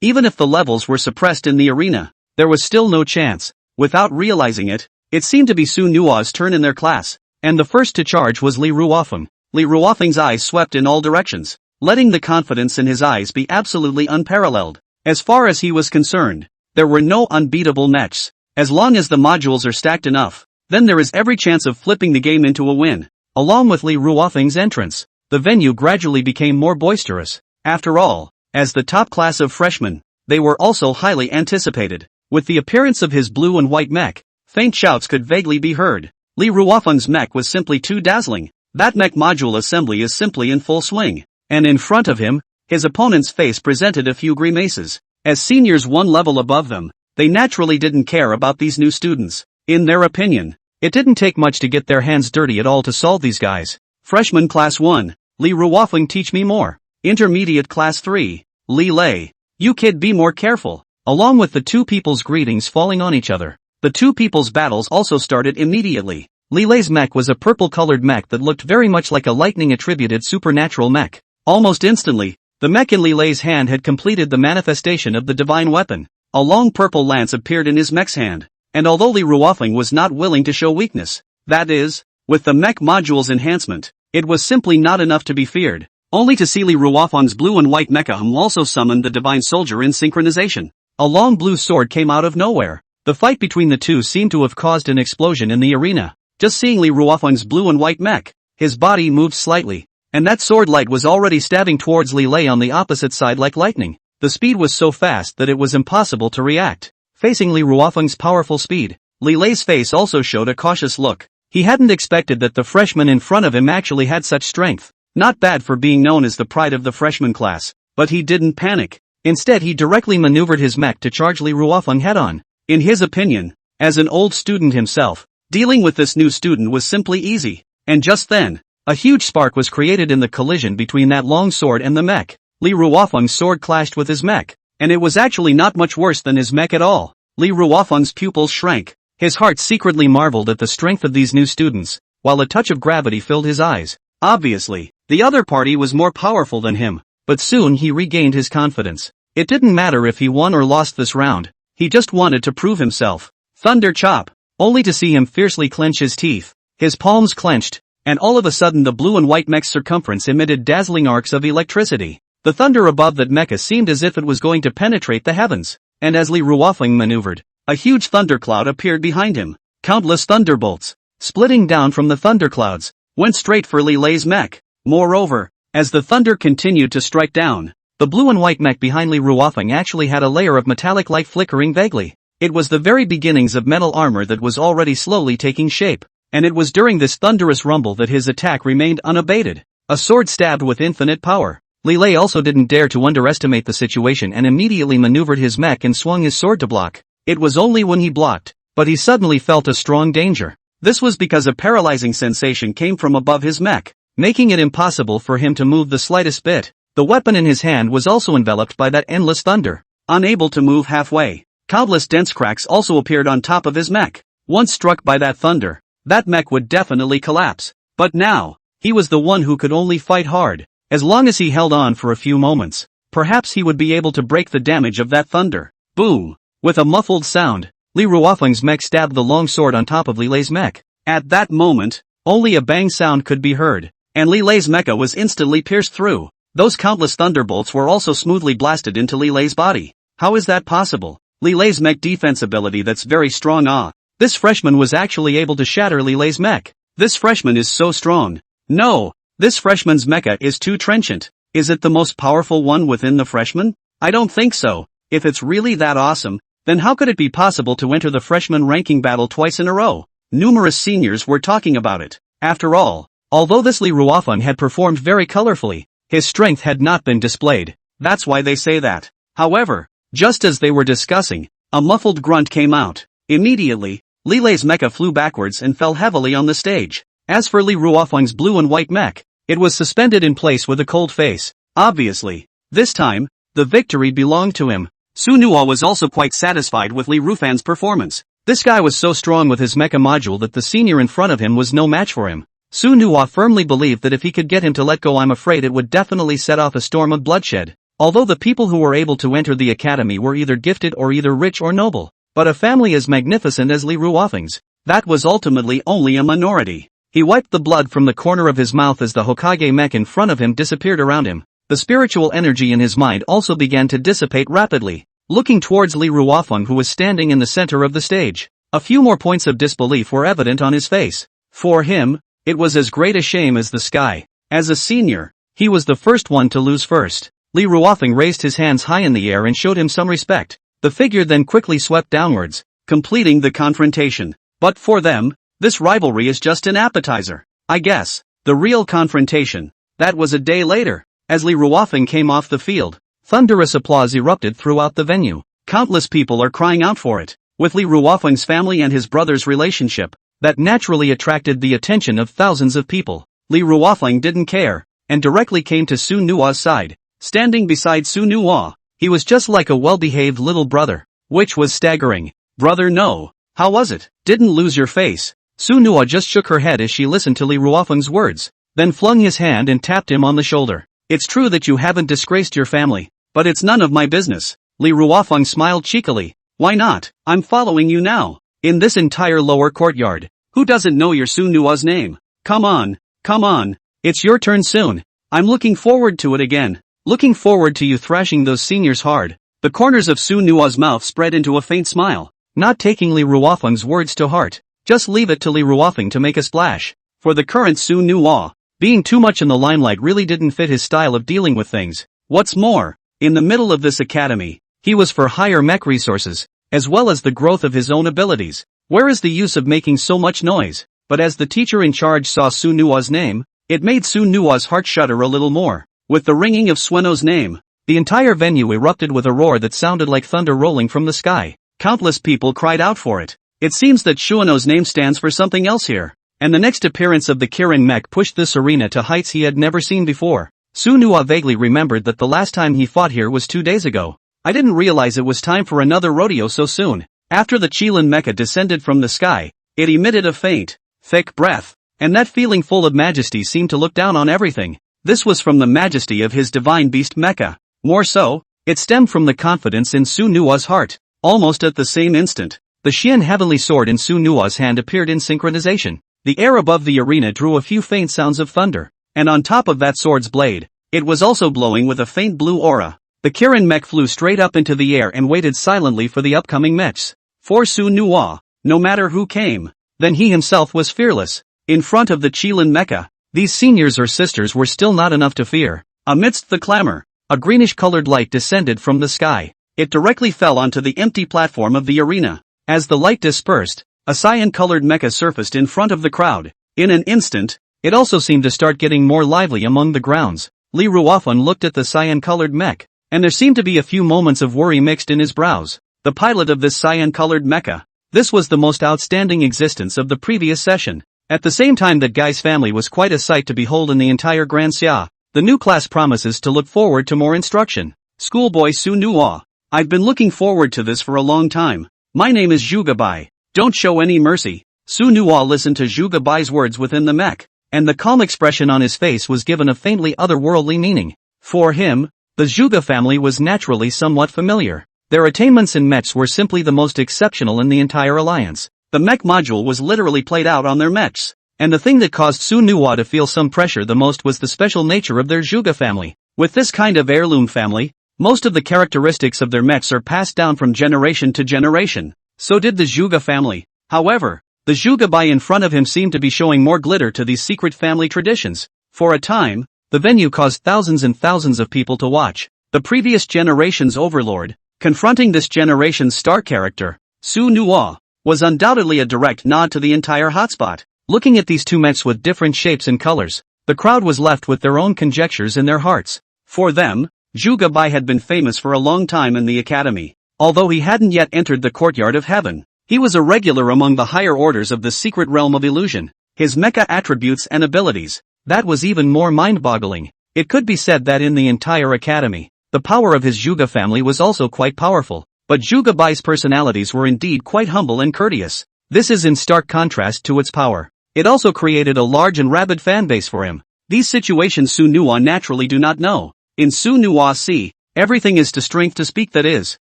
Even if the levels were suppressed in the arena, there was still no chance. Without realizing it, it seemed to be Su Nua's turn in their class, and the first to charge was Li Ruofeng. Li Ruofeng's eyes swept in all directions, letting the confidence in his eyes be absolutely unparalleled. As far as he was concerned, there were no unbeatable mechs. As long as the modules are stacked enough, then there is every chance of flipping the game into a win. Along with Li Ruofeng's entrance, the venue gradually became more boisterous. After all, as the top class of freshmen, they were also highly anticipated. With the appearance of his blue and white mech, faint shouts could vaguely be heard. Li Ruofeng's mech was simply too dazzling. That mech module assembly is simply in full swing. And in front of him, his opponent's face presented a few grimaces. As seniors one level above them, they naturally didn't care about these new students. In their opinion, it didn't take much to get their hands dirty at all to solve these guys. Freshman Class 1, Li Ruofeng, teach me more. Intermediate Class 3, Li Lei, you kid, be more careful. Along with the two people's greetings falling on each other, the two people's battles also started immediately. Li Lei's mech was a purple-colored mech that looked very much like a lightning-attributed supernatural mech. Almost instantly, the mech in Li Lei's hand had completed the manifestation of the divine weapon. A long purple lance appeared in his mech's hand, and although Li Ruofeng was not willing to show weakness, that is, with the mech module's enhancement, it was simply not enough to be feared. Only to see Li Ruofeng's blue and white mecha also summoned the divine soldier in synchronization. A long blue sword came out of nowhere. The fight between the two seemed to have caused an explosion in the arena. Just seeing Li Ruofeng's blue and white mech, his body moved slightly, and that sword light was already stabbing towards Li Lei on the opposite side like lightning. The speed was so fast that it was impossible to react. Facing Li Ruofeng's powerful speed, Li Lei's face also showed a cautious look. He hadn't expected that the freshman in front of him actually had such strength. Not bad for being known as the pride of the freshman class, but he didn't panic. Instead, he directly maneuvered his mech to charge Li Ruofeng head-on. In his opinion, as an old student himself, dealing with this new student was simply easy. And just then, a huge spark was created in the collision between that long sword and the mech. Li Ruofeng's sword clashed with his mech, and it was actually not much worse than his mech at all. Li Ruofeng's pupils shrank. His heart secretly marveled at the strength of these new students, while a touch of gravity filled his eyes. Obviously, the other party was more powerful than him, but soon he regained his confidence. It didn't matter if he won or lost this round, he just wanted to prove himself. Thunder chop! Only to see him fiercely clench his teeth. His palms clenched, and all of a sudden the blue and white mech's circumference emitted dazzling arcs of electricity. The thunder above that mecha seemed as if it was going to penetrate the heavens, and as Li Ruofeng maneuvered, a huge thundercloud appeared behind him. Countless thunderbolts, splitting down from the thunderclouds, went straight for Li Lei's mech. Moreover, as the thunder continued to strike down, the blue and white mech behind Li Ruofeng actually had a layer of metallic light flickering vaguely. It was the very beginnings of metal armor that was already slowly taking shape, and it was during this thunderous rumble that his attack remained unabated. A sword stabbed with infinite power. Li Lei also didn't dare to underestimate the situation and immediately maneuvered his mech and swung his sword to block. It was only when he blocked, but he suddenly felt a strong danger. This was because a paralyzing sensation came from above his mech, making it impossible for him to move the slightest bit. The weapon in his hand was also enveloped by that endless thunder. Unable to move halfway, countless dense cracks also appeared on top of his mech. Once struck by that thunder, that mech would definitely collapse. But now, he was the one who could only fight hard. As long as he held on for a few moments, perhaps he would be able to break the damage of that thunder. Boom! With a muffled sound, Li Ruofeng's mech stabbed the long sword on top of Li Lei's mech. At that moment, only a bang sound could be heard, and Li Lei's mecha was instantly pierced through. Those countless thunderbolts were also smoothly blasted into Li Lei's body. How is that possible? Li Lei's mech defense ability, that's very strong. This freshman was actually able to shatter Li Lei's mech. This freshman is so strong. No! This freshman's mecha is too trenchant. Is it the most powerful one within the freshman? I don't think so. If it's really that awesome, then how could it be possible to enter the freshman ranking battle twice in a row? Numerous seniors were talking about it. After all, although this Li Ruofeng had performed very colorfully, his strength had not been displayed. That's why they say that. However, just as they were discussing, a muffled grunt came out. Immediately, Li Lei's mecha flew backwards and fell heavily on the stage. As for Li Ruofeng's blue and white mech, it was suspended in place with a cold face. Obviously, this time, the victory belonged to him. Su Nua was also quite satisfied with Li Ruofeng's performance. This guy was so strong with his mecha module that the senior in front of him was no match for him. Su Nuwa firmly believed that if he could get him to let go, I'm afraid it would definitely set off a storm of bloodshed. Although the people who were able to enter the academy were either gifted or either rich or noble, but a family as magnificent as Li Ruofeng's, that was ultimately only a minority. He wiped the blood from the corner of his mouth as the Hokage mech in front of him disappeared around him. The spiritual energy in his mind also began to dissipate rapidly. Looking towards Li Ruofeng, who was standing in the center of the stage, a few more points of disbelief were evident on his face. For him, it was as great a shame as the sky. As a senior, he was the first one to lose first. Li Ruofeng raised his hands high in the air and showed him some respect. The figure then quickly swept downwards, completing the confrontation. But for them, this rivalry is just an appetizer. I guess. The real confrontation. That was a day later. As Li Ruofeng came off the field, thunderous applause erupted throughout the venue. Countless people are crying out for it. With Li Ruofeng's family and his brother's relationship, that naturally attracted the attention of thousands of people. Li Ruofeng didn't care, and directly came to Su Nuwa's side. Standing beside Su Nuwa, he was just like a well-behaved little brother, which was staggering. Brother, no. How was it? Didn't lose your face. Su Nuwa just shook her head as she listened to Li Ruofeng's words, then flung his hand and tapped him on the shoulder. It's true that you haven't disgraced your family, but it's none of my business. Li Ruofeng smiled cheekily. Why not? I'm following you now. In this entire lower courtyard, who doesn't know your Su Nuwa's name? Come on. It's your turn soon. I'm looking forward to it again. Looking forward to you thrashing those seniors hard. The corners of Su Nuwa's mouth spread into a faint smile, not taking Li Ruofeng's words to heart. Just leave it to Li Ruofeng to make a splash. For the current Su Nuwa, being too much in the limelight really didn't fit his style of dealing with things. What's more, in the middle of this academy, he was for higher mech resources, as well as the growth of his own abilities. Where is the use of making so much noise? But as the teacher in charge saw Su Nuwa's name, it made Su Nuwa's heart shudder a little more. With the ringing of Sueno's name, the entire venue erupted with a roar that sounded like thunder rolling from the sky. Countless people cried out for it. It seems that Sueno's name stands for something else here. And the next appearance of the Kirin mech pushed this arena to heights he had never seen before. Su Nuwa vaguely remembered that the last time he fought here was 2 days ago. I didn't realize it was time for another rodeo so soon. After the Qilin mecha descended from the sky, it emitted a faint, thick breath, and that feeling full of majesty seemed to look down on everything. This was from the majesty of his divine beast mecha. More so, it stemmed from the confidence in Su Nuwa's heart. Almost at the same instant, the Xian heavenly sword in Su Nuwa's hand appeared in synchronization. The air above the arena drew a few faint sounds of thunder, and on top of that sword's blade, it was also glowing with a faint blue aura. The Kirin mech flew straight up into the air and waited silently for the upcoming mechs. For Su Nuwa, no matter who came, then he himself was fearless. In front of the Qilin mecha, these seniors or sisters were still not enough to fear. Amidst the clamor, a greenish-colored light descended from the sky. It directly fell onto the empty platform of the arena. As the light dispersed, a cyan-colored mecha surfaced in front of the crowd. In an instant, it also seemed to start getting more lively among the grounds. Li Ruofeng looked at the cyan-colored mech, and there seemed to be a few moments of worry mixed in his brows. The pilot of this cyan-colored mecha. This was the most outstanding existence of the previous session. At the same time that Guy's family was quite a sight to behold in the entire Grand Xia. The new class promises to look forward to more instruction. Schoolboy Su Nuwa. I've been looking forward to this for a long time. My name is Zhuge Bai. Don't show any mercy. Su Nuwa listened to Zhuge Bai's words within the mech, and the calm expression on his face was given a faintly otherworldly meaning. For him, the Zhuge family was naturally somewhat familiar. Their attainments in mechs were simply the most exceptional in the entire alliance. The mech module was literally played out on their mechs. And the thing that caused Su Nuwa to feel some pressure the most was the special nature of their Zhuge family. With this kind of heirloom family, most of the characteristics of their mechs are passed down from generation to generation. So did the Zhuge family. However, the Zhuge Bai in front of him seemed to be showing more glitter to these secret family traditions. For a time, the venue caused thousands and thousands of people to watch. The previous generation's overlord, confronting this generation's star character, Su Nuwa, was undoubtedly a direct nod to the entire hotspot. Looking at these two mechs with different shapes and colors, the crowd was left with their own conjectures in their hearts. For them, Zhuge Bai had been famous for a long time in the academy. Although he hadn't yet entered the courtyard of heaven, he was a regular among the higher orders of the secret realm of illusion. His mecha attributes and abilities, that was even more mind-boggling. It could be said that in the entire academy, the power of his Zhuge family was also quite powerful. But Juga Bai's personalities were indeed quite humble and courteous. This is in stark contrast to its power. It also created a large and rabid fanbase for him. These situations Su Nuwa naturally do not know. In Su Nuwa C, everything is to strength to speak, that is.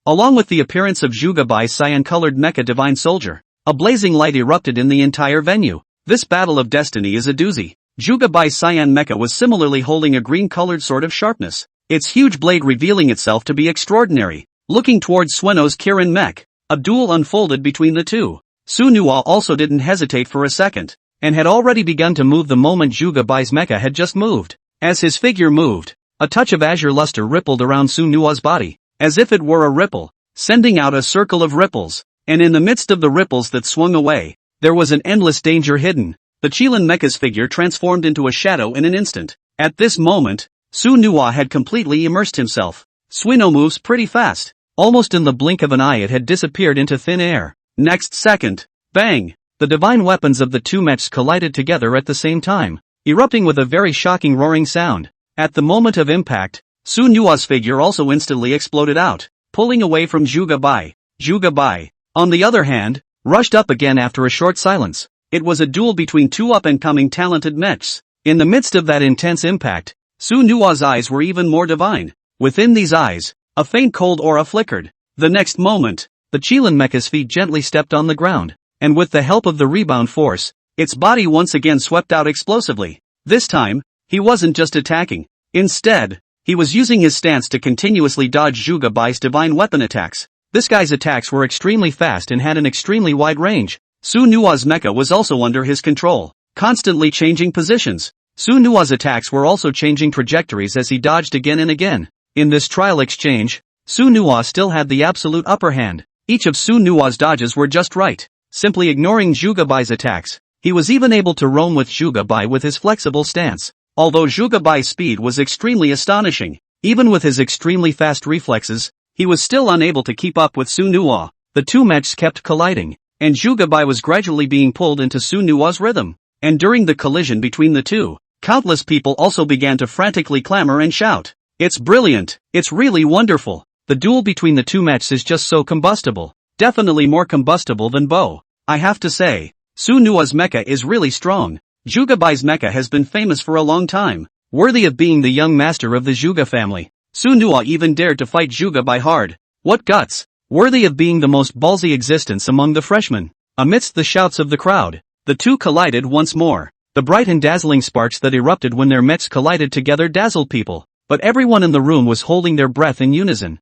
Along with the appearance of Juga Bai's cyan-colored mecha divine soldier, a blazing light erupted in the entire venue. This battle of destiny is a doozy. Juga Bai's cyan mecha was similarly holding a green-colored sword of sharpness, its huge blade revealing itself to be extraordinary. Looking towards Sueno's Kirin mech, a duel unfolded between the two. Su Nuwa also didn't hesitate for a second, and had already begun to move the moment Juga Bai's mecha had just moved. As his figure moved, a touch of azure luster rippled around Su Nuwa's body, as if it were a ripple, sending out a circle of ripples, and in the midst of the ripples that swung away, there was an endless danger hidden. The Qilin mecha's figure transformed into a shadow in an instant. At this moment, Su Nuwa had completely immersed himself. Sueno moves pretty fast. Almost in the blink of an eye it had disappeared into thin air. Next second, bang! The divine weapons of the two mechs collided together at the same time, erupting with a very shocking roaring sound. At the moment of impact, Su Nuwa's figure also instantly exploded out, pulling away from Juga Bai. Juga Bai, on the other hand, rushed up again after a short silence. It was a duel between two up-and-coming talented mechs. In the midst of that intense impact, Su Nuwa's eyes were even more divine. Within these eyes, a faint cold aura flickered. The next moment, the Qilin mecha's feet gently stepped on the ground, and with the help of the rebound force, its body once again swept out explosively. This time, he wasn't just attacking. Instead, he was using his stance to continuously dodge Juga Bai's divine weapon attacks. This guy's attacks were extremely fast and had an extremely wide range. Su Nuwa's mecha was also under his control, constantly changing positions. Su Nuwa's attacks were also changing trajectories as he dodged again and again. In this trial exchange, Su Nuwa still had the absolute upper hand. Each of Su Nuwa's dodges were just right. Simply ignoring Juga Bai's attacks, he was even able to roam with Juga Bai with his flexible stance. Although Juga Bai's speed was extremely astonishing, even with his extremely fast reflexes, he was still unable to keep up with Su Nuwa. The two mechs kept colliding, and Juga Bai was gradually being pulled into Su Nuwa's rhythm. And during the collision between the two, countless people also began to frantically clamor and shout, "It's brilliant! It's really wonderful! The duel between the two mechs is just so combustible. Definitely more combustible than Bo. I have to say, Su Nuwa's mecha is really strong. Juga Bai's mecha has been famous for a long time, worthy of being the young master of the Juga family. Su Nuwa even dared to fight Juga Bai hard. What guts! Worthy of being the most ballsy existence among the freshmen." Amidst the shouts of the crowd, the two collided once more. The bright and dazzling sparks that erupted when their mechs collided together dazzled people, but everyone in the room was holding their breath in unison.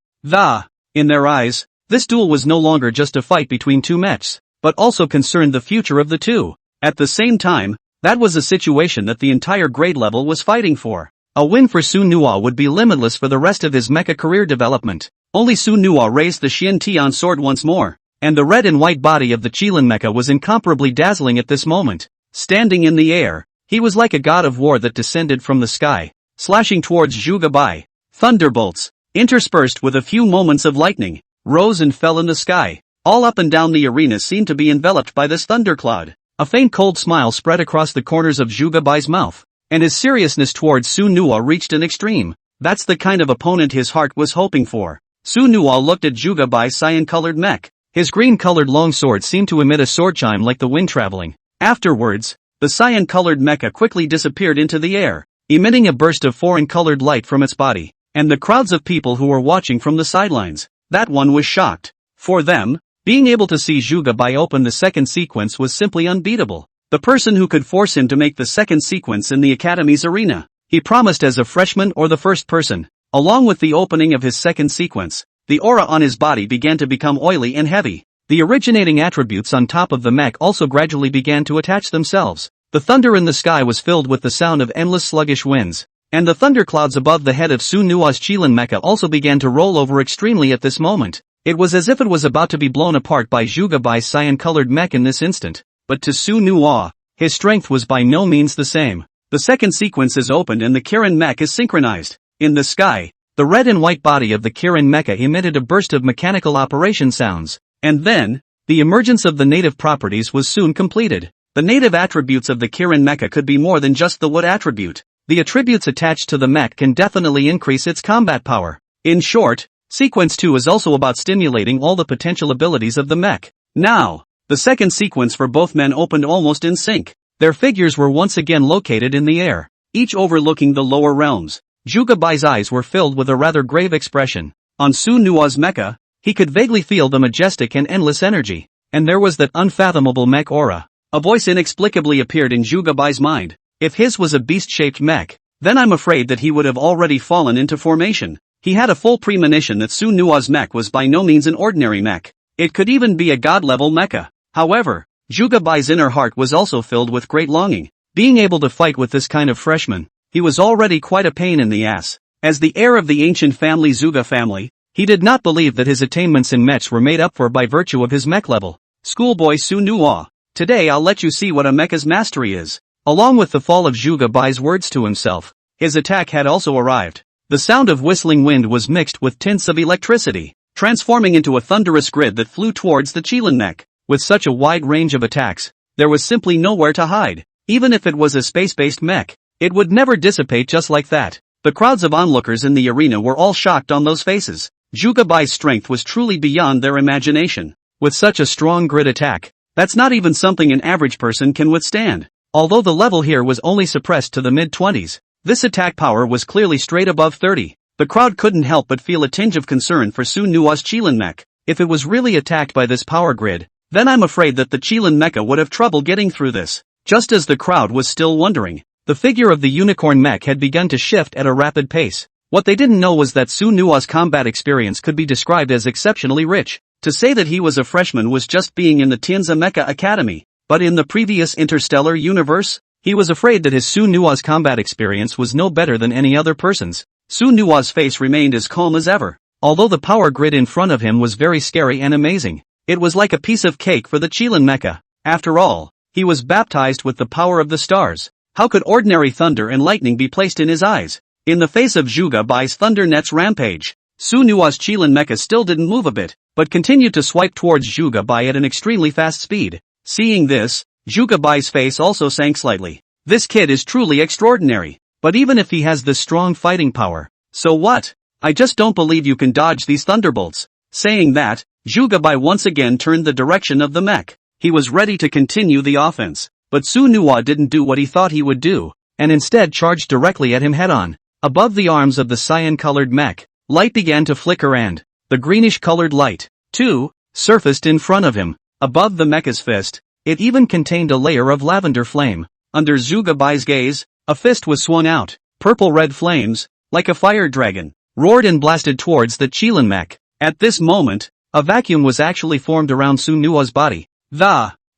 In their eyes, this duel was no longer just a fight between two mechs, but also concerned the future of the two. At the same time, that was a situation that the entire grade level was fighting for. A win for Su Nuwa would be limitless for the rest of his mecha career development. Only Su Nuwa raised the Xian Tian sword once more, and the red and white body of the Qilin mecha was incomparably dazzling at this moment. Standing in the air, he was like a god of war that descended from the sky, slashing towards Juga Bai. Thunderbolts, interspersed with a few moments of lightning, rose and fell in the sky. All up and down the arena seemed to be enveloped by this thundercloud. A faint cold smile spread across the corners of Juga Bai's mouth, and his seriousness towards Su Nuwa reached an extreme. That's the kind of opponent his heart was hoping for. Su Nuwa looked at Juga Bai's cyan-colored mech. His green-colored longsword seemed to emit a sword chime like the wind traveling. Afterwards, the cyan-colored mecha quickly disappeared into the air, emitting a burst of foreign-colored light from its body, and the crowds of people who were watching from the sidelines, that one was shocked. For them, being able to see Juga Bai open the second sequence was simply unbeatable. The person who could force him to make the second sequence in the academy's arena, he promised as a freshman or the first person. Along with the opening of his second sequence, the aura on his body began to become oily and heavy. The originating attributes on top of the mech also gradually began to attach themselves. The thunder in the sky was filled with the sound of endless sluggish winds, and the thunderclouds above the head of Su Nuwa's Qilin mecha also began to roll over extremely at this moment. It was as if it was about to be blown apart by Juga Bai's cyan-colored mech in this instant. But to Su Nuwa, his strength was by no means the same. The second sequence is opened and the Kirin mech is synchronized. In the sky, the red and white body of the Kirin mecha emitted a burst of mechanical operation sounds. And then, the emergence of the native properties was soon completed. The native attributes of the Kirin mecha could be more than just the wood attribute. The attributes attached to the mech can definitely increase its combat power. In short, Sequence 2 is also about stimulating all the potential abilities of the mech. Now, the second sequence for both men opened almost in sync. Their figures were once again located in the air, each overlooking the lower realms. Juga Bai's eyes were filled with a rather grave expression. On Su Nua's mecha, he could vaguely feel the majestic and endless energy, and there was that unfathomable mech aura. A voice inexplicably appeared in Juga Bai's mind. If his was a beast-shaped mech, then I'm afraid that he would have already fallen into formation. He had a full premonition that Su Nua's mech was by no means an ordinary mech. It could even be a god-level mecha. However, Juga Bai's inner heart was also filled with great longing. Being able to fight with this kind of freshman, he was already quite a pain in the ass. As the heir of the ancient family Zuga family, he did not believe that his attainments in mechs were made up for by virtue of his mech level. Schoolboy Su Nua, today I'll let you see what a mecha's mastery is. Along with the fall of Juga Bai's words to himself, his attack had also arrived. The sound of whistling wind was mixed with tints of electricity, transforming into a thunderous grid that flew towards the Qilin mech. With such a wide range of attacks, there was simply nowhere to hide. Even if it was a space-based mech, it would never dissipate just like that. The crowds of onlookers in the arena were all shocked on those faces. Juga Bai's strength was truly beyond their imagination. With such a strong grid attack, that's not even something an average person can withstand. Although the level here was only suppressed to the mid-20s, this attack power was clearly straight above 30. The crowd couldn't help but feel a tinge of concern for Su Nua's Qilin mech. If it was really attacked by this power grid, then I'm afraid that the Qilin mecha would have trouble getting through this. Just as the crowd was still wondering, the figure of the unicorn mech had begun to shift at a rapid pace. What they didn't know was that Su Nua's combat experience could be described as exceptionally rich. To say that he was a freshman was just being in the Tianzi Mecha Academy, but in the previous interstellar universe, he was afraid that his Su Nua's combat experience was no better than any other person's. Su Nua's face remained as calm as ever. Although the power grid in front of him was very scary and amazing, it was like a piece of cake for the Qilin mecha. After all, he was baptized with the power of the stars. How could ordinary thunder and lightning be placed in his eyes? In the face of Juga Bai's Thunder Net's rampage, Su Nua's Qilin mecha still didn't move a bit, but continued to swipe towards Juga Bai at an extremely fast speed. Seeing this, Juga Bai's face also sank slightly. This kid is truly extraordinary. But even if he has this strong fighting power, so what? I just don't believe you can dodge these thunderbolts. Saying that, Juga Bai once again turned the direction of the mech. He was ready to continue the offense. But Su Nua didn't do what he thought he would do, and instead charged directly at him head-on. Above the arms of the cyan-colored mech, light began to flicker and the greenish-colored light, too, surfaced in front of him. Above the mecha's fist, it even contained a layer of lavender flame. Under Juga Bai's gaze, a fist was swung out. Purple-red flames, like a fire dragon, roared and blasted towards the Qilin mech. At this moment, a vacuum was actually formed around Su Nua's body.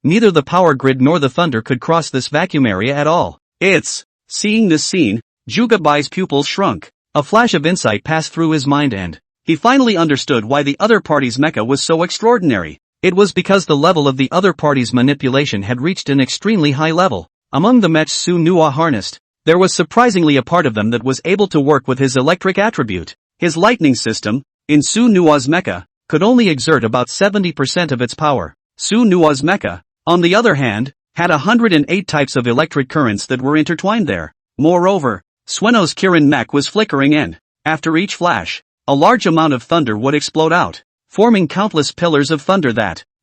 Neither the power grid nor the thunder could cross this vacuum area at all. Seeing this scene, Juga Bai's pupils shrunk. A flash of insight passed through his mind and he finally understood why the other party's mecha was so extraordinary. It was because the level of the other party's manipulation had reached an extremely high level. Among the mechs Su Nua harnessed, there was surprisingly a part of them that was able to work with his electric attribute. His lightning system, in Su Nua's mecha, could only exert about 70% of its power. Su Nua's mecha, on the other hand, had 108 types of electric currents that were intertwined there. Moreover, Sueno's Kirin mech was flickering and, after each flash, a large amount of thunder would explode out, forming countless pillars of thunder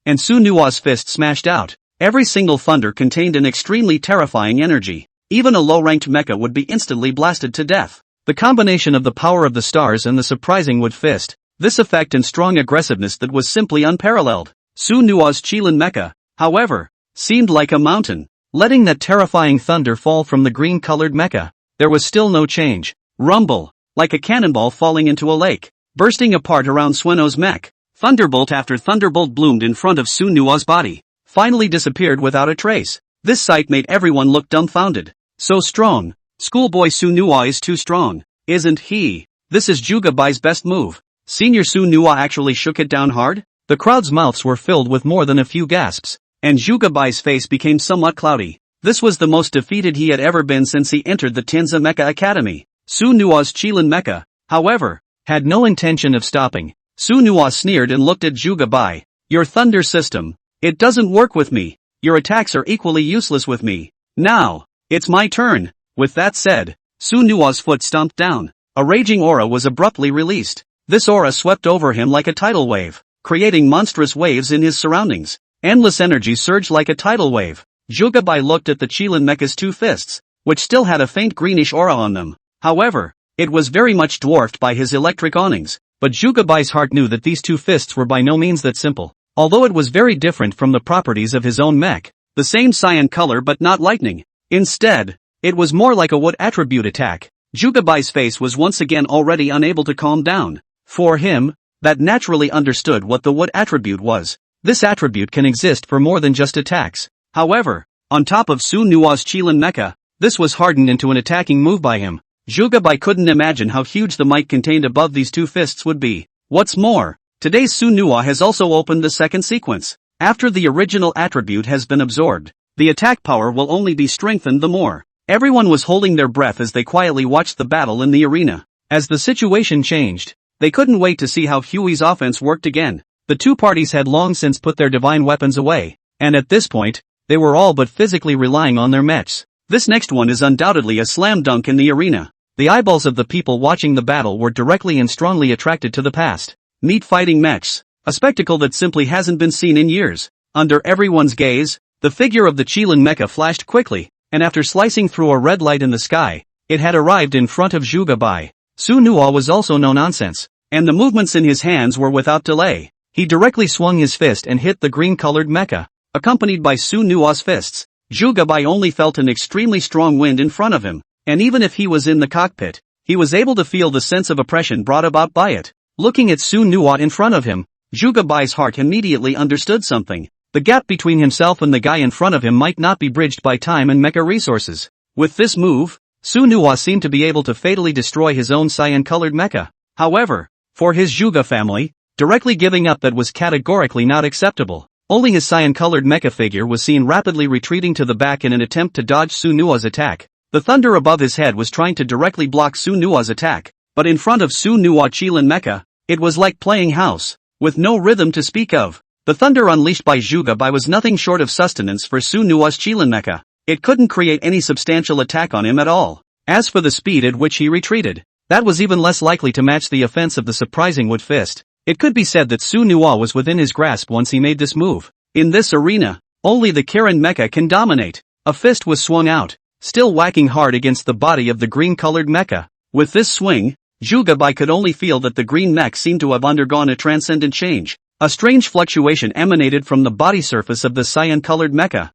and Su Nua's fist smashed out. Every single thunder contained an extremely terrifying energy. Even a low-ranked mecha would be instantly blasted to death. The combination of the power of the stars and the surprising wood fist, this effect and strong aggressiveness that was simply unparalleled. Su Nua's Qilin mecha, however, seemed like a mountain. Letting that terrifying thunder fall from the green-colored mecha, there was still no change. Rumble, like a cannonball falling into a lake, bursting apart around Sueno's mech. Thunderbolt after thunderbolt bloomed in front of Su Nua's body, finally disappeared without a trace. This sight made everyone look dumbfounded. So strong. Schoolboy Su Nua is too strong, isn't he? This is Juga Bai's best move. Senior Su Nua actually shook it down hard? The crowd's mouths were filled with more than a few gasps, and Juga Bai's face became somewhat cloudy. This was the most defeated he had ever been since he entered the Tianzi Mecha Academy. Su Nua's Qilin mecha, however, had no intention of stopping. Su Nua sneered and looked at Juga Bai. Your thunder system, it doesn't work with me. Your attacks are equally useless with me. Now, it's my turn. With that said, Su Nua's foot stomped down. A raging aura was abruptly released. This aura swept over him like a tidal wave, creating monstrous waves in his surroundings. Endless energy surged like a tidal wave. Jugabai looked at the Qilin Mecha's two fists, which still had a faint greenish aura on them. However, it was very much dwarfed by his electric awnings, but Jugabai's heart knew that these two fists were by no means that simple. Although it was very different from the properties of his own mech, the same cyan color but not lightning. Instead, it was more like a wood attribute attack. Jugabai's face was once again already unable to calm down. For him, that naturally understood what the wood attribute was. This attribute can exist for more than just attacks. However, on top of Su Nua's Qilin Mecha, this was hardened into an attacking move by him. Jugabai couldn't imagine how huge the might contained above these two fists would be. What's more, today's Su Nua has also opened the second sequence. After the original attribute has been absorbed, the attack power will only be strengthened the more. Everyone was holding their breath as they quietly watched the battle in the arena. As the situation changed, they couldn't wait to see how Huey's offense worked again. The two parties had long since put their divine weapons away, and at this point, they were all but physically relying on their mechs. This next one is undoubtedly a slam dunk in the arena. The eyeballs of the people watching the battle were directly and strongly attracted to the past. Meet fighting mechs, a spectacle that simply hasn't been seen in years. Under everyone's gaze, the figure of the Qilin Mecha flashed quickly, and after slicing through a red light in the sky, it had arrived in front of Jugabai. Su Nua was also no nonsense, and the movements in his hands were without delay. He directly swung his fist and hit the green-colored mecha, accompanied by Su Nua's fists. Jugabai only felt an extremely strong wind in front of him, and even if he was in the cockpit, he was able to feel the sense of oppression brought about by it. Looking at Su Nua in front of him, Jugabai's heart immediately understood something. The gap between himself and the guy in front of him might not be bridged by time and mecha resources. With this move, Su Nua seemed to be able to fatally destroy his own cyan-colored mecha. However, for his Juga family, directly giving up that was categorically not acceptable. Only his cyan-colored mecha figure was seen rapidly retreating to the back in an attempt to dodge Su Nua's attack. The thunder above his head was trying to directly block Su Nua's attack, but in front of Su Nua Qilin Mecha, it was like playing house, with no rhythm to speak of. The thunder unleashed by Jugabai was nothing short of sustenance for Su Nua's Qilin Mecha. It couldn't create any substantial attack on him at all. As for the speed at which he retreated, that was even less likely to match the offense of the surprising wood fist. It could be said that Su Nua was within his grasp once he made this move. In this arena, only the Kirin Mecha can dominate. A fist was swung out, still whacking hard against the body of the green-colored mecha. With this swing, Jugabai could only feel that the green mech seemed to have undergone a transcendent change. A strange fluctuation emanated from the body surface of the cyan-colored mecha.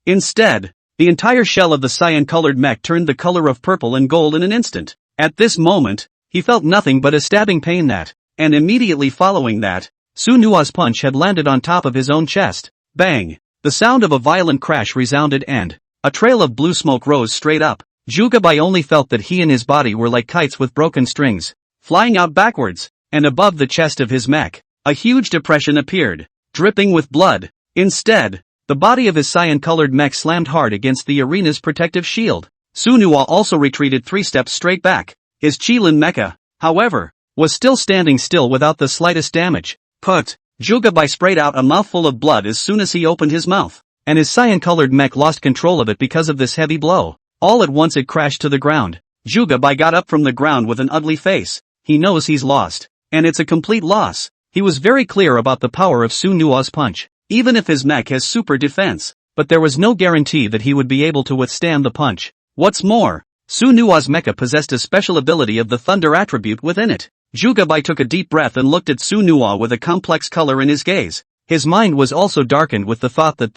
Instead, the entire shell of the cyan-colored mech turned the color of purple and gold in an instant. At this moment, he felt nothing but a stabbing pain that, and immediately following that, Su Nua's punch had landed on top of his own chest. Bang! The sound of a violent crash resounded and a trail of blue smoke rose straight up. Jugabai only felt that he and his body were like kites with broken strings, flying out backwards, and above the chest of his mech, a huge depression appeared, dripping with blood. Instead, the body of his cyan-colored mech slammed hard against the arena's protective shield. Su Nua also retreated 3 steps straight back. His Qilin Mecha, however, was still standing still without the slightest damage. Jugabai sprayed out a mouthful of blood as soon as he opened his mouth, and his cyan-colored mech lost control of it because of this heavy blow. All at once it crashed to the ground. Jugabai got up from the ground with an ugly face. He knows he's lost, and it's a complete loss. He was very clear about the power of Su Nua's punch, even if his mech has super defense, but there was no guarantee that he would be able to withstand the punch. What's more, Su Nua's mecha possessed a special ability of the thunder attribute within it. Jugabai took a deep breath and looked at Su Nua with a complex color in his gaze. His mind was also darkened with the thought that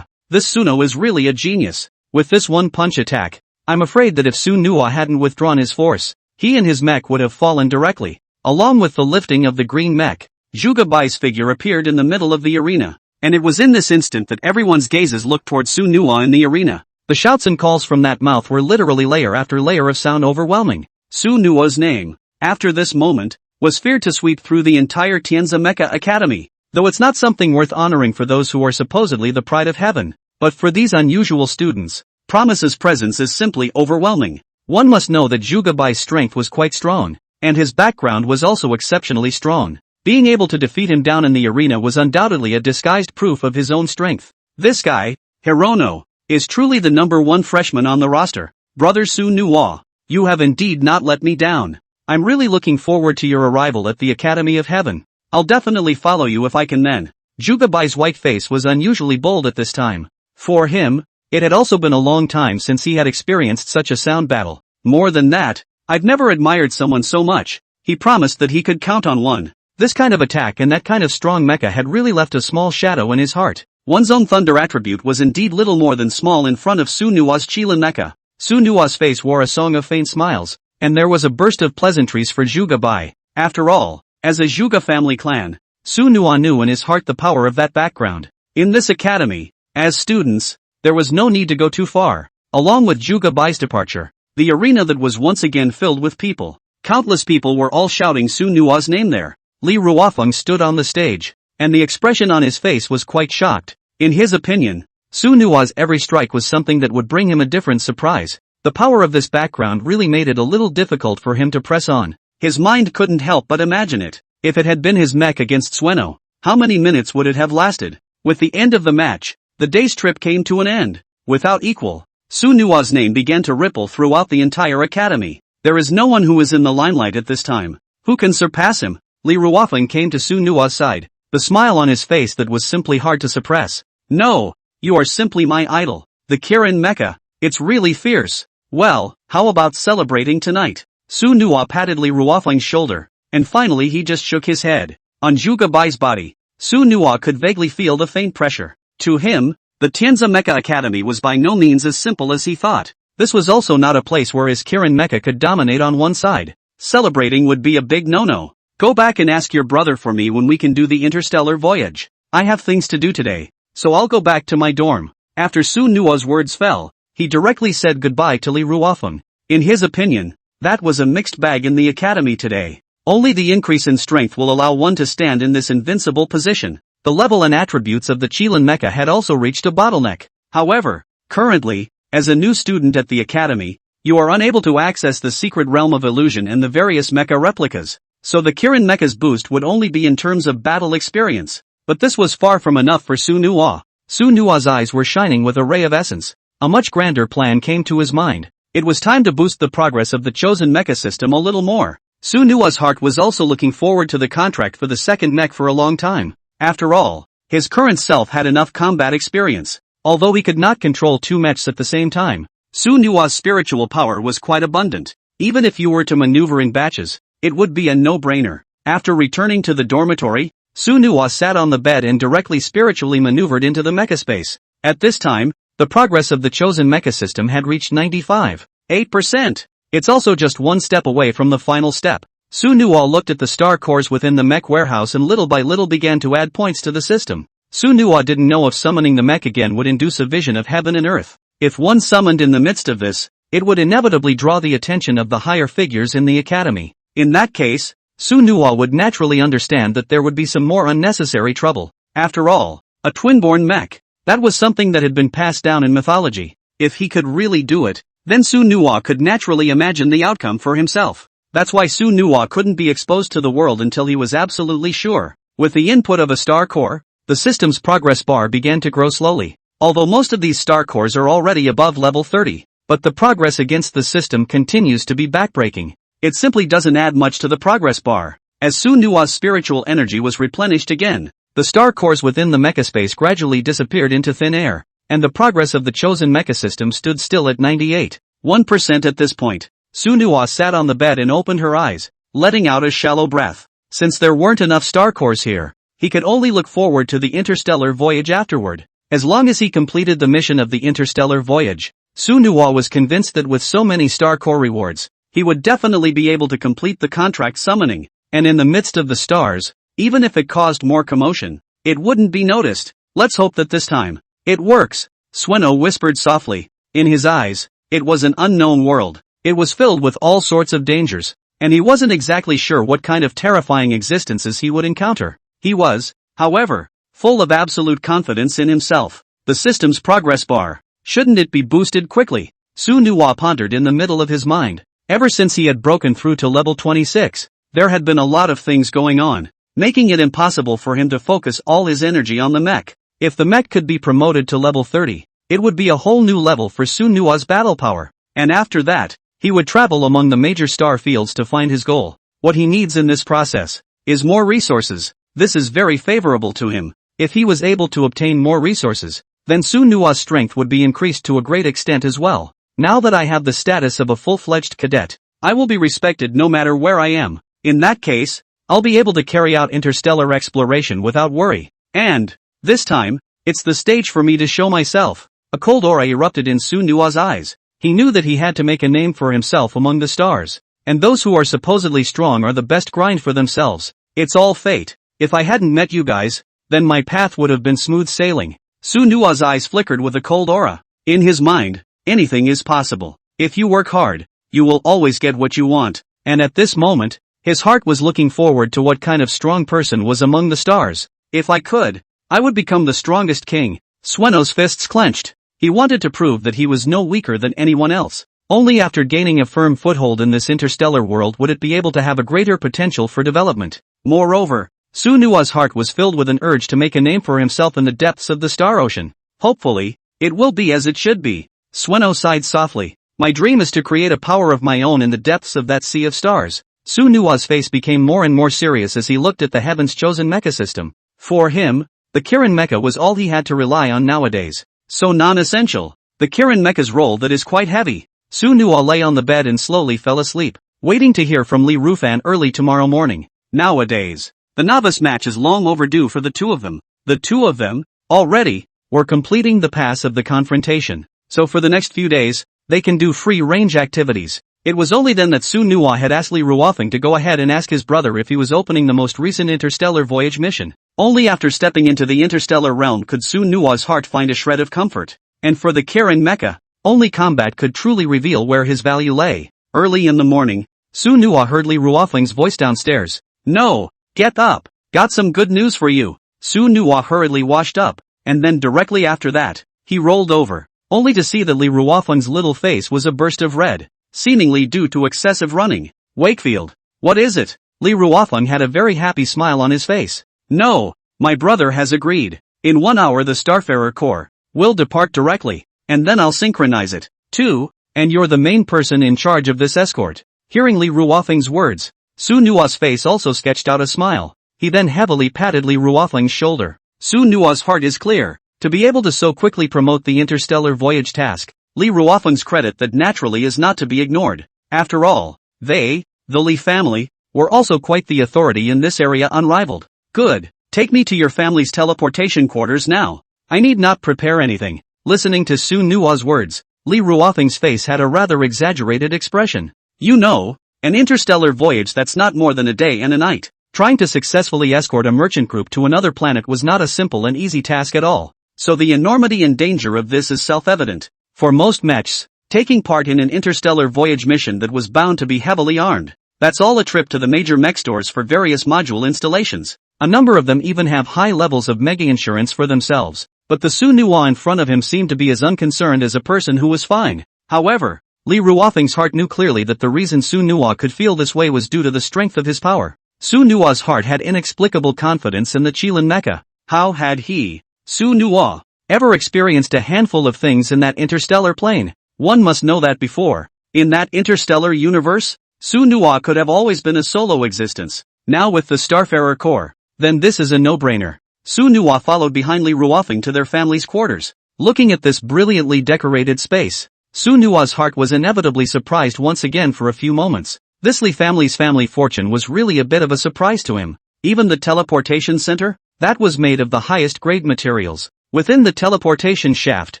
this Suno is really a genius. With this one punch attack, I'm afraid that if Su Nua hadn't withdrawn his force, he and his mech would have fallen directly. Along with the lifting of the green mech, Jugabai's figure appeared in the middle of the arena, and it was in this instant that everyone's gazes looked toward Su Nua in the arena. The shouts and calls from that mouth were literally layer after layer of sound overwhelming. Su Nua's name, after this moment, was feared to sweep through the entire Tianza Mecha Academy, though it's not something worth honoring for those who are supposedly the pride of heaven. But for these unusual students, Promise's presence is simply overwhelming. One must know that Jugabai's strength was quite strong, and his background was also exceptionally strong. Being able to defeat him down in the arena was undoubtedly a disguised proof of his own strength. This guy, Hirono, is truly the #1 freshman on the roster. Brother Su Nua, you have indeed not let me down. I'm really looking forward to your arrival at the Academy of Heaven. I'll definitely follow you if I can then. Jugabai's white face was unusually bold at this time. For him, it had also been a long time since he had experienced such a sound battle. More than that, I've never admired someone so much. He promised that he could count on one. This kind of attack and that kind of strong mecha had really left a small shadow in his heart. One's own thunder attribute was indeed little more than small in front of Su Nuwa's Qilin mecha. Su Nuwa's face wore a song of faint smiles, and there was a burst of pleasantries for Jugabai. After all, as a Juga family clan, Su Nuwa knew in his heart the power of that background. In this academy, as students, there was no need to go too far. Along with Jugabai's departure, the arena that was once again filled with people. Countless people were all shouting Su Nuwa's name there. Li Ruofeng stood on the stage, and the expression on his face was quite shocked. In his opinion, Su Nuwa's every strike was something that would bring him a different surprise. The power of this background really made it a little difficult for him to press on. His mind couldn't help but imagine it. If it had been his mech against Sueno, how many minutes would it have lasted? With the end of the match, the day's trip came to an end. Without equal, Su Nuwa's name began to ripple throughout the entire academy. There is no one who is in the limelight at this time. Who can surpass him? Li Ruofeng came to Su Nuwa's side, the smile on his face that was simply hard to suppress. No, you are simply my idol, the Kirin Mecha. It's really fierce. Well, how about celebrating tonight? Su Nuwa patted Li Ruofeng's shoulder, and finally he just shook his head. On Jugabai's body, Su Nuwa could vaguely feel the faint pressure. To him, the Tianza Mecha Academy was by no means as simple as he thought. This was also not a place where his Kirin Mecha could dominate on one side. Celebrating would be a big no-no. Go back and ask your brother for me when we can do the interstellar voyage. I have things to do today, so I'll go back to my dorm. After Su Nuwa's words fell, he directly said goodbye to Li Ruofeng. In his opinion, that was a mixed bag in the academy today. Only the increase in strength will allow one to stand in this invincible position. The level and attributes of the Qilin mecha had also reached a bottleneck. However, currently, as a new student at the academy, you are unable to access the secret realm of illusion and the various mecha replicas. So the Kirin mecha's boost would only be in terms of battle experience. But this was far from enough for Su Nuwa. Su Nuwa's eyes were shining with a ray of essence. A much grander plan came to his mind. It was time to boost the progress of the chosen mecha system a little more. Su Nuwa's heart was also looking forward to the contract for the second mech for a long time. After all, his current self had enough combat experience. Although he could not control two mechs at the same time, Su Nuwa's spiritual power was quite abundant. Even if you were to maneuver in batches, it would be a no-brainer. After returning to the dormitory, Su Nuwa sat on the bed and directly spiritually maneuvered into the mecha space. At this time, the progress of the chosen mecha system had reached 95.8%. It's also just one step away from the final step. Su Nuwa looked at the star cores within the mech warehouse and little by little began to add points to the system. Su Nuwa didn't know if summoning the mech again would induce a vision of heaven and earth. If one summoned in the midst of this, it would inevitably draw the attention of the higher figures in the academy. In that case, Su Nuwa would naturally understand that there would be some more unnecessary trouble. After all, a twin-born mech. That was something that had been passed down in mythology. If he could really do it, then Su Nuwa could naturally imagine the outcome for himself. That's why Su Nuwa couldn't be exposed to the world until he was absolutely sure. With the input of a star core, the system's progress bar began to grow slowly. Although most of these star cores are already above level 30, but the progress against the system continues to be backbreaking. It simply doesn't add much to the progress bar. As Su Nuwa's spiritual energy was replenished again, the star cores within the mecha space gradually disappeared into thin air, and the progress of the chosen mecha system stood still at 98.1% at this point. Su Nuwa sat on the bed and opened her eyes, letting out a shallow breath. Since there weren't enough star cores here, he could only look forward to the interstellar voyage afterward. As long as he completed the mission of the interstellar voyage, Su Nuwa was convinced that with so many star core rewards, he would definitely be able to complete the contract summoning, and in the midst of the stars, even if it caused more commotion, it wouldn't be noticed. Let's hope that this time, it works, Sueno whispered softly. In his eyes, it was an unknown world. It was filled with all sorts of dangers, and he wasn't exactly sure what kind of terrifying existences he would encounter. He was, however, full of absolute confidence in himself. The system's progress bar, shouldn't it be boosted quickly? Su Nuwa pondered in the middle of his mind. Ever since he had broken through to level 26, there had been a lot of things going on, making it impossible for him to focus all his energy on the mech. If the mech could be promoted to level 30, it would be a whole new level for Su Nuwa's battle power. And after that, He would travel among the major star fields to find his goal. What he needs in this process is more resources. This is very favorable to him. If he was able to obtain more resources, then Su Nua's strength would be increased to a great extent as well. Now that I have the status of a full-fledged cadet, I will be respected no matter where I am. In that case, I'll be able to carry out interstellar exploration without worry. And, this time, it's the stage for me to show myself. A cold aura erupted in Su Nua's eyes. He knew that he had to make a name for himself among the stars. And those who are supposedly strong are the best grind for themselves. It's all fate. If I hadn't met you guys, then my path would have been smooth sailing. Su Nua's eyes flickered with a cold aura. In his mind, anything is possible. If you work hard, you will always get what you want. And at this moment, his heart was looking forward to what kind of strong person was among the stars. If I could, I would become the strongest king. Sueno's fists clenched. He wanted to prove that he was no weaker than anyone else. Only after gaining a firm foothold in this interstellar world would it be able to have a greater potential for development. Moreover, Su Nua's heart was filled with an urge to make a name for himself in the depths of the star ocean. Hopefully, it will be as it should be. Sueno sighed softly. My dream is to create a power of my own in the depths of that sea of stars. Su Nua's face became more and more serious as he looked at the heaven's chosen mecha system. For him, the Kirin mecha was all he had to rely on nowadays. So non-essential. The Kirin mecha's role that is quite heavy. Su Nua lay on the bed and slowly fell asleep, waiting to hear from Li Rufan early tomorrow morning. Nowadays, the novice match is long overdue for the two of them. The two of them, already, were completing the pass of the confrontation. So for the next few days, they can do free-range activities. It was only then that Su Nua had asked Li Ruofeng to go ahead and ask his brother if he was opening the most recent interstellar voyage mission. Only after stepping into the interstellar realm could Su Nua's heart find a shred of comfort. And for the Kirin mecha, only combat could truly reveal where his value lay. Early in the morning, Su Nua heard Li Ruofeng's voice downstairs. No, get up. Got some good news for you. Su Nua hurriedly washed up, and then directly after that, he rolled over, only to see that Li Ruofeng's little face was a burst of red, seemingly due to excessive running. Wakefield, what is it? Li Ruofeng had a very happy smile on his face. No, my brother has agreed. In 1 hour the Starfarer Corps will depart directly, and then I'll synchronize it, too, and you're the main person in charge of this escort. Hearing Li Ruofeng's words, Su Nua's face also sketched out a smile. He then heavily patted Li Ruofeng's shoulder. Su Nua's heart is clear. To be able to so quickly promote the interstellar voyage task, Li Ruofeng's credit that naturally is not to be ignored. After all, they, the Li family, were also quite the authority in this area, unrivaled. Good, take me to your family's teleportation quarters now. I need not prepare anything. Listening to Su Nua's words, Li Ruofeng's face had a rather exaggerated expression. You know, an interstellar voyage that's not more than a day and a night. Trying to successfully escort a merchant group to another planet was not a simple and easy task at all. So the enormity and danger of this is self-evident. For most mechs, taking part in an interstellar voyage mission that was bound to be heavily armed. That's all a trip to the major mech stores for various module installations. A number of them even have high levels of mega insurance for themselves. But the Su Nua in front of him seemed to be as unconcerned as a person who was fine. However, Li Ruofeng's heart knew clearly that the reason Su Nua could feel this way was due to the strength of his power. Su Nua's heart had inexplicable confidence in the Qilin mecha. How had he, Su Nua, ever experienced a handful of things in that interstellar plane? One must know that before. In that interstellar universe, Su Nua could have always been a solo existence. Now with the Starfarer Corps, then this is a no-brainer. Su Nua followed behind Li Ruofeng to their family's quarters. Looking at this brilliantly decorated space, Su Nua's heart was inevitably surprised once again for a few moments. This Li family's family fortune was really a bit of a surprise to him. Even the teleportation center? That was made of the highest grade materials. Within the teleportation shaft,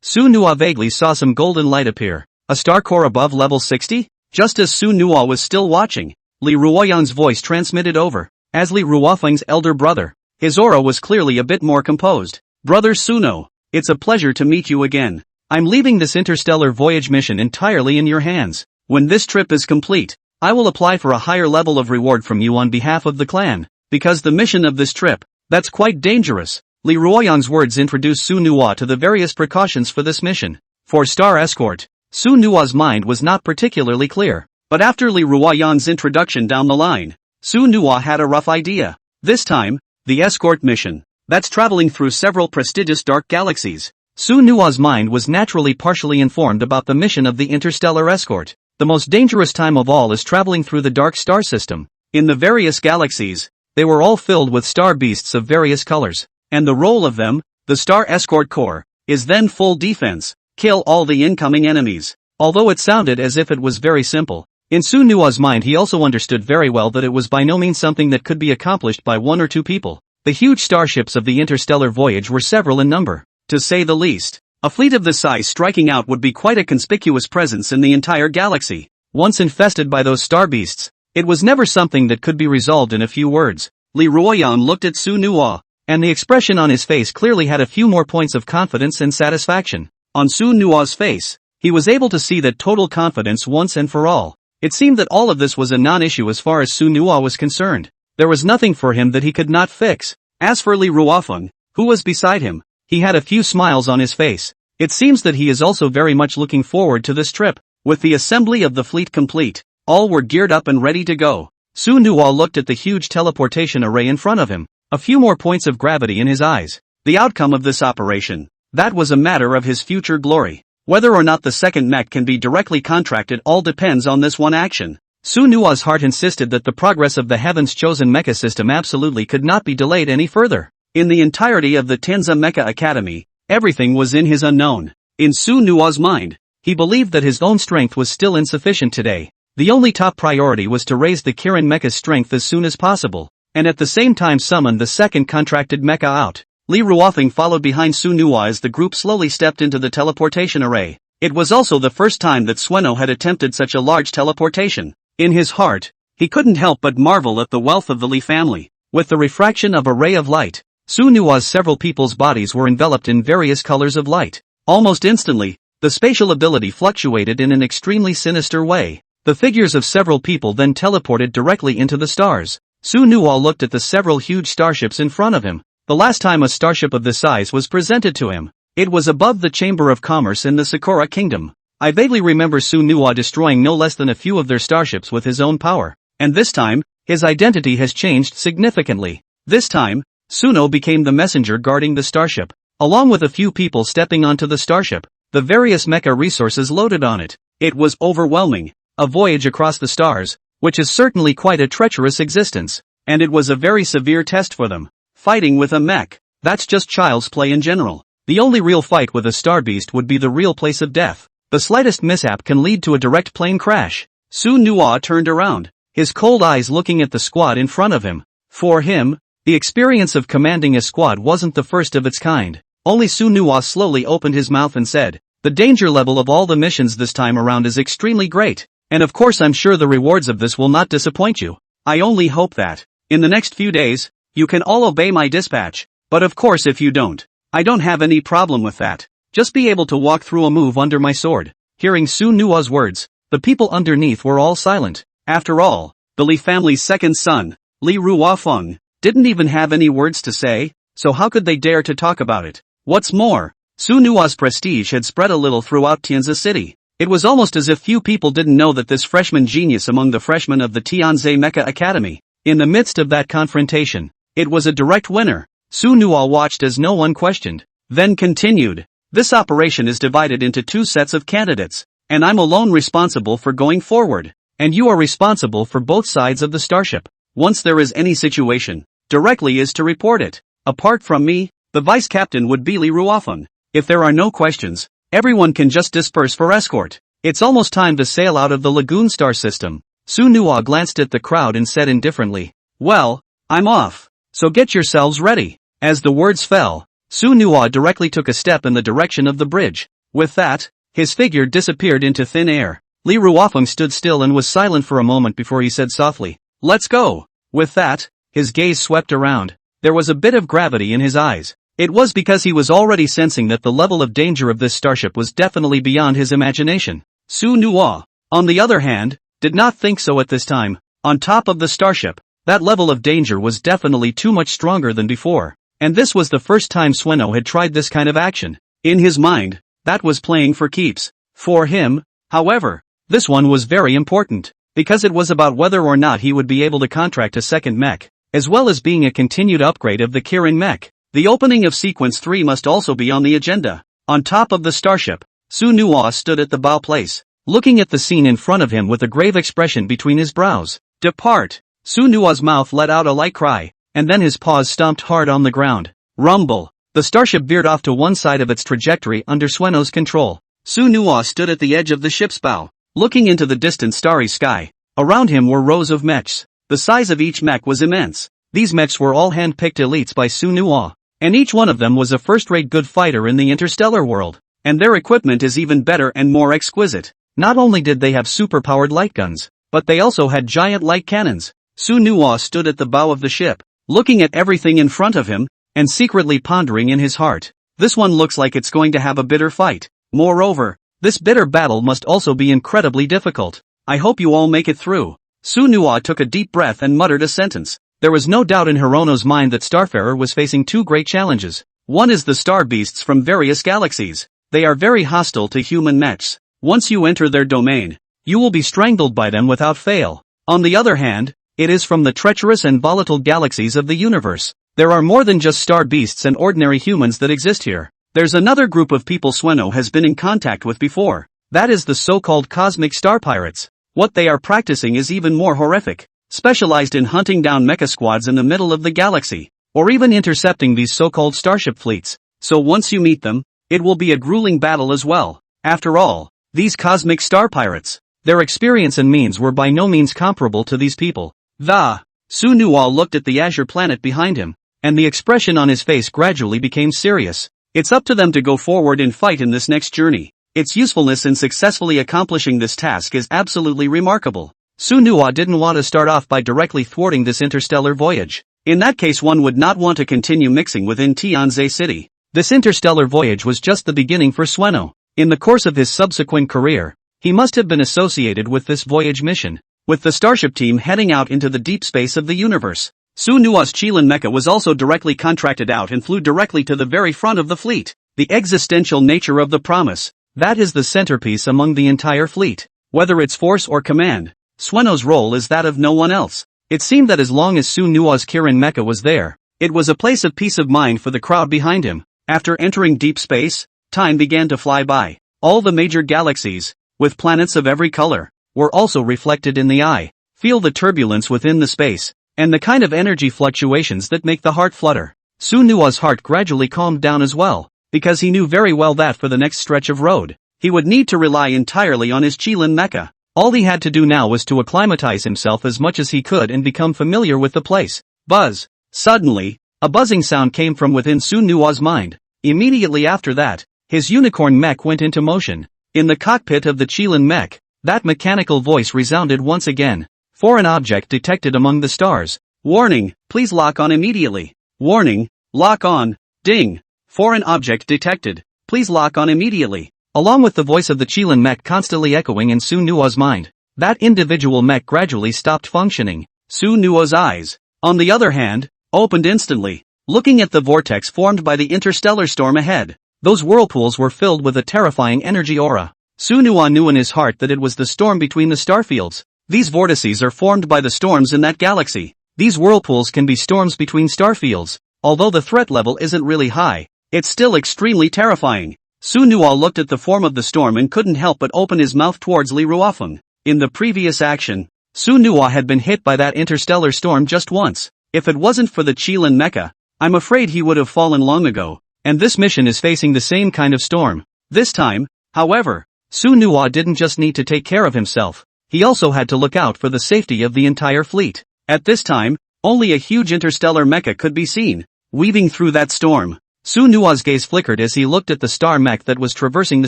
Su Nua vaguely saw some golden light appear. A star core above level 60? Just as Su Nua was still watching, Li Ruoyan's voice transmitted over. As Li Ruofeng's elder brother, his aura was clearly a bit more composed. Brother Suno, it's a pleasure to meet you again. I'm leaving this interstellar voyage mission entirely in your hands. When this trip is complete, I will apply for a higher level of reward from you on behalf of the clan. Because the mission of this trip, that's quite dangerous. Li Ruoyan's words introduced Su Nua to the various precautions for this mission. For Star Escort, Su Nua's mind was not particularly clear. But after Li Ruoyan's introduction down the line, Su Nua had a rough idea. This time, the escort mission. That's traveling through several prestigious dark galaxies. Su Nua's mind was naturally partially informed about the mission of the interstellar escort. The most dangerous time of all is traveling through the dark star system. In the various galaxies, they were all filled with star beasts of various colors, and the role of them, the Star Escort Corps, is then full defense, kill all the incoming enemies. Although it sounded as if it was very simple, in Su Nua's mind he also understood very well that it was by no means something that could be accomplished by one or two people. The huge starships of the interstellar voyage were several in number, to say the least. A fleet of this size striking out would be quite a conspicuous presence in the entire galaxy. Once infested by those star beasts, it was never something that could be resolved in a few words. Li Ruoyan looked at Su Nua, and the expression on his face clearly had a few more points of confidence and satisfaction. On Su Nua's face, he was able to see that total confidence once and for all. It seemed that all of this was a non-issue as far as Su Nua was concerned. There was nothing for him that he could not fix. As for Li Ruofeng, who was beside him, he had a few smiles on his face. It seems that he is also very much looking forward to this trip. With the assembly of the fleet complete, all were geared up and ready to go. Su Nua looked at the huge teleportation array in front of him, a few more points of gravity in his eyes. The outcome of this operation, that was a matter of his future glory. Whether or not the second mech can be directly contracted all depends on this one action. Su Nua's heart insisted that the progress of the Heaven's Chosen Mecha system absolutely could not be delayed any further. In the entirety of the Tenza Mecha Academy, everything was in his unknown. In Su Nua's mind, he believed that his own strength was still insufficient today. The only top priority was to raise the Kirin Mecha's strength as soon as possible, and at the same time summon the second contracted mecha out. Li Ruofeng followed behind Su Nua as the group slowly stepped into the teleportation array. It was also the first time that Sueno had attempted such a large teleportation. In his heart, he couldn't help but marvel at the wealth of the Li family. With the refraction of a ray of light, Su Nua's several people's bodies were enveloped in various colors of light. Almost instantly, the spatial ability fluctuated in an extremely sinister way. The figures of several people then teleported directly into the stars. Su Nua looked at the several huge starships in front of him. The last time a starship of this size was presented to him, it was above the Chamber of Commerce in the Sakura Kingdom. I vaguely remember Su Nua destroying no less than a few of their starships with his own power. And this time, his identity has changed significantly. This time, Suno became the messenger guarding the starship, along with a few people stepping onto the starship, the various mecha resources loaded on it. It was overwhelming. A voyage across the stars, which is certainly quite a treacherous existence, and it was a very severe test for them. Fighting with a mech, that's just child's play in general. The only real fight with a star beast would be the real place of death. The slightest mishap can lead to a direct plane crash. Su Nua turned around, his cold eyes looking at the squad in front of him. For him, the experience of commanding a squad wasn't the first of its kind. Only Su Nua slowly opened his mouth and said, "The danger level of all the missions this time around is extremely great. And of course I'm sure the rewards of this will not disappoint you. I only hope that, in the next few days, you can all obey my dispatch. But of course if you don't, I don't have any problem with that. Just be able to walk through a move under my sword." Hearing Su Nua's words, the people underneath were all silent. After all, the Li family's second son, Li Ruofeng, didn't even have any words to say, so how could they dare to talk about it? What's more, Su Nua's prestige had spread a little throughout Tianzi City. It was almost as if few people didn't know that this freshman genius among the freshmen of the Tianzi Mecha Academy. In the midst of that confrontation, it was a direct winner. Su Nua watched as no one questioned, then continued, "This operation is divided into two sets of candidates, and I'm alone responsible for going forward, and you are responsible for both sides of the starship. Once there is any situation, directly is to report it. Apart from me, the vice captain would be Li Ruofeng. If there are no questions, everyone can just disperse for escort. It's almost time to sail out of the Lagoon Star system." Su Nua glanced at the crowd and said indifferently, "Well, I'm off, so get yourselves ready." As the words fell, Su Nua directly took a step in the direction of the bridge. With that, his figure disappeared into thin air. Li Ruofeng stood still and was silent for a moment before he said softly, "Let's go." With that, his gaze swept around. There was a bit of gravity in his eyes. It was because he was already sensing that the level of danger of this starship was definitely beyond his imagination. Su Nua, on the other hand, did not think so at this time. On top of the starship, that level of danger was definitely too much stronger than before. And this was the first time Sueno had tried this kind of action. In his mind, that was playing for keeps. For him, however, this one was very important, because it was about whether or not he would be able to contract a second mech, as well as being a continued upgrade of the Kirin mech. The opening of Sequence 3 must also be on the agenda. On top of the starship, Su Nua stood at the bow place. looking at the scene in front of him with a grave expression between his brows. Depart! Su Nua's mouth let out a light cry, and then his paws stomped hard on the ground. Rumble! The starship veered off to one side of its trajectory under Sueno's control. Su Nua stood at the edge of the ship's bow, looking into the distant starry sky. Around him were rows of mechs. The size of each mech was immense. These mechs were all hand-picked elites by Su Nua, and each one of them was a first-rate good fighter in the interstellar world. And their equipment is even better and more exquisite. Not only did they have super-powered light guns, but they also had giant light cannons. Su Nua stood at the bow of the ship, looking at everything in front of him, and secretly pondering in his heart. This one looks like it's going to have a bitter fight. Moreover, this bitter battle must also be incredibly difficult. I hope you all make it through. Su Nua took a deep breath and muttered a sentence. There was no doubt in Hirono's mind that Starfarer was facing two great challenges. One is the star beasts from various galaxies. They are very hostile to human mechs. Once you enter their domain, you will be strangled by them without fail. On the other hand, it is from the treacherous and volatile galaxies of the universe. There are more than just star beasts and ordinary humans that exist here. There's another group of people Sueno has been in contact with before. That is the so-called cosmic star pirates. What they are practicing is even more horrific. Specialized in hunting down mecha squads in the middle of the galaxy, or even intercepting these so-called starship fleets. So once you meet them, it will be a grueling battle as well. After all, these cosmic star pirates, their experience and means were by no means comparable to these people. Su Nua looked at the azure planet behind him, and the expression on his face gradually became serious. It's up to them to go forward and fight in this next journey. Its usefulness in successfully accomplishing this task is absolutely remarkable. Su Nua didn't want to start off by directly thwarting this interstellar voyage. In that case one would not want to continue mixing within Tianze City. This interstellar voyage was just the beginning for Sueno. In the course of his subsequent career, he must have been associated with this voyage mission, with the starship team heading out into the deep space of the universe. Su Nua's Qilin Mecha was also directly contracted out and flew directly to the very front of the fleet. The existential nature of the promise, that is the centerpiece among the entire fleet. Whether it's force or command, Sueno's role is that of no one else. It seemed that as long as Su Nua's Kirin Mecha was there, it was a place of peace of mind for the crowd behind him. After entering deep space, time began to fly by. All the major galaxies, with planets of every color, were also reflected in the eye. Feel the turbulence within the space, and the kind of energy fluctuations that make the heart flutter. Su Nua's heart gradually calmed down as well, because he knew very well that for the next stretch of road, he would need to rely entirely on his Qilin Mecha. All he had to do now was to acclimatize himself as much as he could and become familiar with the place. Buzz! Suddenly, a buzzing sound came from within Su Nua's mind. Immediately after that, his unicorn mech went into motion. In the cockpit of the Qilin mech, that mechanical voice resounded once again. Foreign object detected among the stars. Warning, please lock on immediately. Warning, lock on. Ding. Foreign object detected. Please lock on immediately. Along with the voice of the Qilin mech constantly echoing in Su Nua's mind, that individual mech gradually stopped functioning. Su Nua's eyes, on the other hand, opened instantly, looking at the vortex formed by the interstellar storm ahead. Those whirlpools were filled with a terrifying energy aura. Su Nua knew in his heart that it was the storm between the starfields. These vortices are formed by the storms in that galaxy. These whirlpools can be storms between starfields. Although the threat level isn't really high, it's still extremely terrifying. Su Nua looked at the form of the storm and couldn't help but open his mouth towards Li Ruofeng. In the previous action, Su Nua had been hit by that interstellar storm just once. If it wasn't for the Qilin Mecha, I'm afraid he would have fallen long ago. And this mission is facing the same kind of storm. This time, however, Su Nua didn't just need to take care of himself. He also had to look out for the safety of the entire fleet. At this time, only a huge interstellar mecha could be seen, weaving through that storm. Su Nua's gaze flickered as he looked at the star mech that was traversing the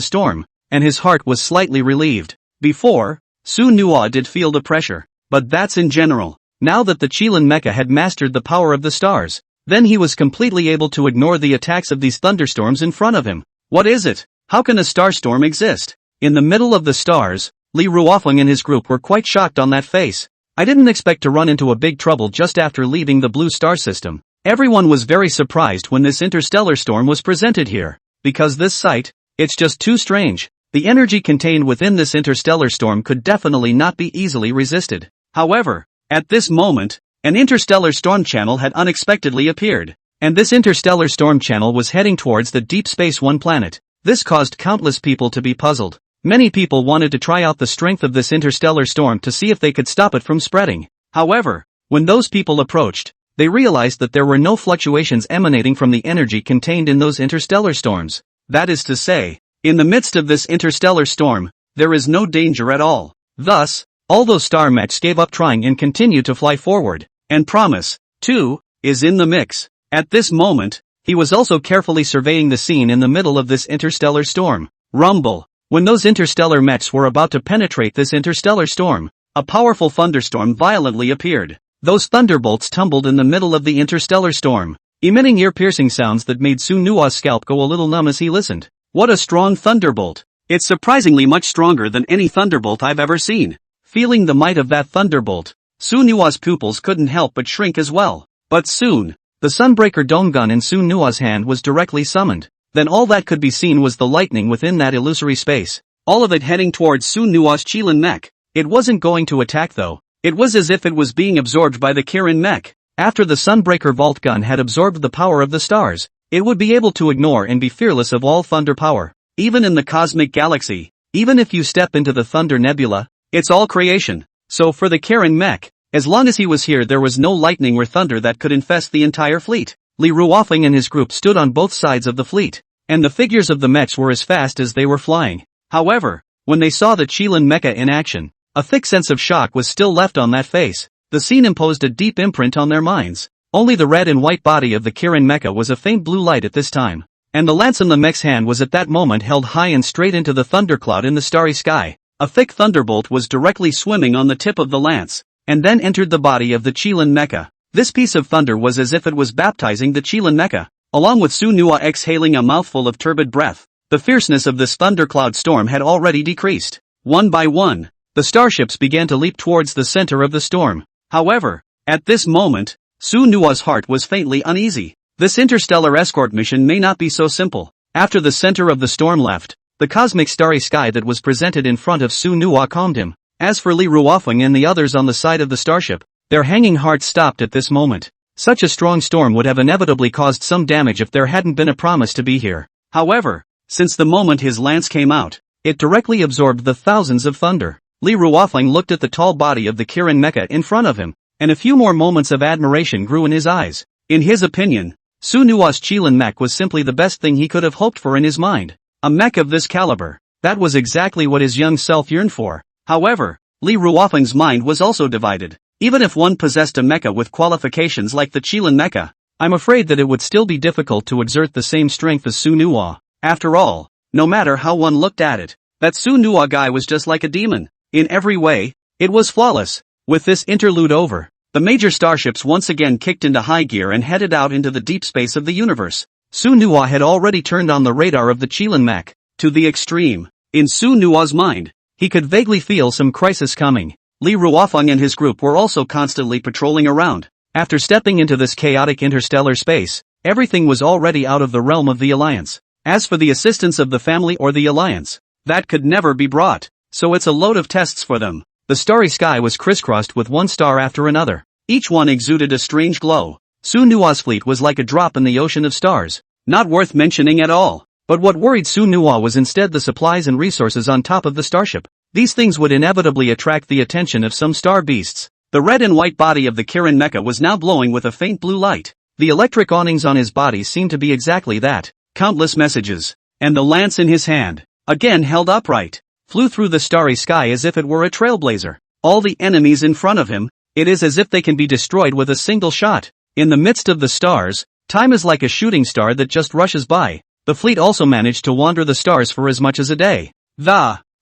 storm, and his heart was slightly relieved. Before, Su Nua did feel the pressure, but that's in general. Now that the Qilin Mecha had mastered the power of the stars, then he was completely able to ignore the attacks of these thunderstorms in front of him. What is it? How can a starstorm exist? In the middle of the stars, Li Ruofeng and his group were quite shocked on that face. I didn't expect to run into a big trouble just after leaving the blue star system. Everyone was very surprised when this interstellar storm was presented here. Because this sight, it's just too strange. The energy contained within this interstellar storm could definitely not be easily resisted. However, at this moment, an interstellar storm channel had unexpectedly appeared. And this interstellar storm channel was heading towards the Deep Space One planet. This caused countless people to be puzzled. Many people wanted to try out the strength of this interstellar storm to see if they could stop it from spreading. However, when those people approached, they realized that there were no fluctuations emanating from the energy contained in those interstellar storms. That is to say, in the midst of this interstellar storm, there is no danger at all. Thus, all those star mechs gave up trying and continued to fly forward. And Promise, too, is in the mix. At this moment, he was also carefully surveying the scene in the middle of this interstellar storm. Rumble. When those interstellar mechs were about to penetrate this interstellar storm, a powerful thunderstorm violently appeared. Those thunderbolts tumbled in the middle of the interstellar storm, emitting ear-piercing sounds that made Su Nua's scalp go a little numb as he listened. What a strong thunderbolt! It's surprisingly much stronger than any thunderbolt I've ever seen. Feeling the might of that thunderbolt, Su Nua's pupils couldn't help but shrink as well. But soon, the Sunbreaker dome gun in Su Nua's hand was directly summoned. Then all that could be seen was the lightning within that illusory space, all of it heading towards Su Nua's Qilin mech. It wasn't going to attack though. It was as if it was being absorbed by the Kirin mech. After the Sunbreaker vault gun had absorbed the power of the stars, it would be able to ignore and be fearless of all thunder power. Even in the cosmic galaxy, even if you step into the Thunder Nebula, it's all creation. So for the Kirin mech, as long as he was here there was no lightning or thunder that could infest the entire fleet. Li Ruofeng and his group stood on both sides of the fleet, and the figures of the mechs were as fast as they were flying. However, when they saw the Qilin mecha in action, a thick sense of shock was still left on that face. The scene imposed a deep imprint on their minds. Only the red and white body of the Kirin mecha was a faint blue light at this time, and the lance in the mech's hand was at that moment held high and straight into the thundercloud in the starry sky. A thick thunderbolt was directly swimming on the tip of the lance, and then entered the body of the Qilin mecha. This piece of thunder was as if it was baptizing the Qilin mecha, along with Su Nua exhaling a mouthful of turbid breath. The fierceness of this thundercloud storm had already decreased. One by one, the starships began to leap towards the center of the storm. However, at this moment, Su Nua's heart was faintly uneasy. This interstellar escort mission may not be so simple. After the center of the storm left, the cosmic starry sky that was presented in front of Su Nua calmed him. As for Li Ruofeng and the others on the side of the starship, their hanging hearts stopped at this moment. Such a strong storm would have inevitably caused some damage if there hadn't been a promise to be here. However, since the moment his lance came out, it directly absorbed the thousands of thunder. Li Ruofeng looked at the tall body of the Kirin mecha in front of him, and a few more moments of admiration grew in his eyes. In his opinion, Su Nua's Qilin mech was simply the best thing he could have hoped for in his mind. A mech of this caliber. That was exactly what his young self yearned for. However, Li Ruofeng's mind was also divided. Even if one possessed a mecha with qualifications like the Qilin mecha, I'm afraid that it would still be difficult to exert the same strength as Su Nua. After all, no matter how one looked at it, that Su Nua guy was just like a demon. In every way, it was flawless. With this interlude over, the major starships once again kicked into high gear and headed out into the deep space of the universe. Su Nua had already turned on the radar of the Qilin mech, to the extreme. In Su Nua's mind, he could vaguely feel some crisis coming. Li Ruofeng and his group were also constantly patrolling around. After stepping into this chaotic interstellar space, everything was already out of the realm of the Alliance. As for the assistance of the family or the Alliance, that could never be brought. So it's a load of tests for them. The starry sky was crisscrossed with one star after another. Each one exuded a strange glow. Su Nua's fleet was like a drop in the ocean of stars. Not worth mentioning at all. But what worried Su Nua was instead the supplies and resources on top of the starship. These things would inevitably attract the attention of some star beasts. The red and white body of the Kirin mecha was now glowing with a faint blue light. The electric awnings on his body seemed to be exactly that. Countless messages. And the lance in his hand, again held upright, flew through the starry sky as if it were a trailblazer. All the enemies in front of him, it is as if they can be destroyed with a single shot. In the midst of the stars, time is like a shooting star that just rushes by. The fleet also managed to wander the stars for as much as a day.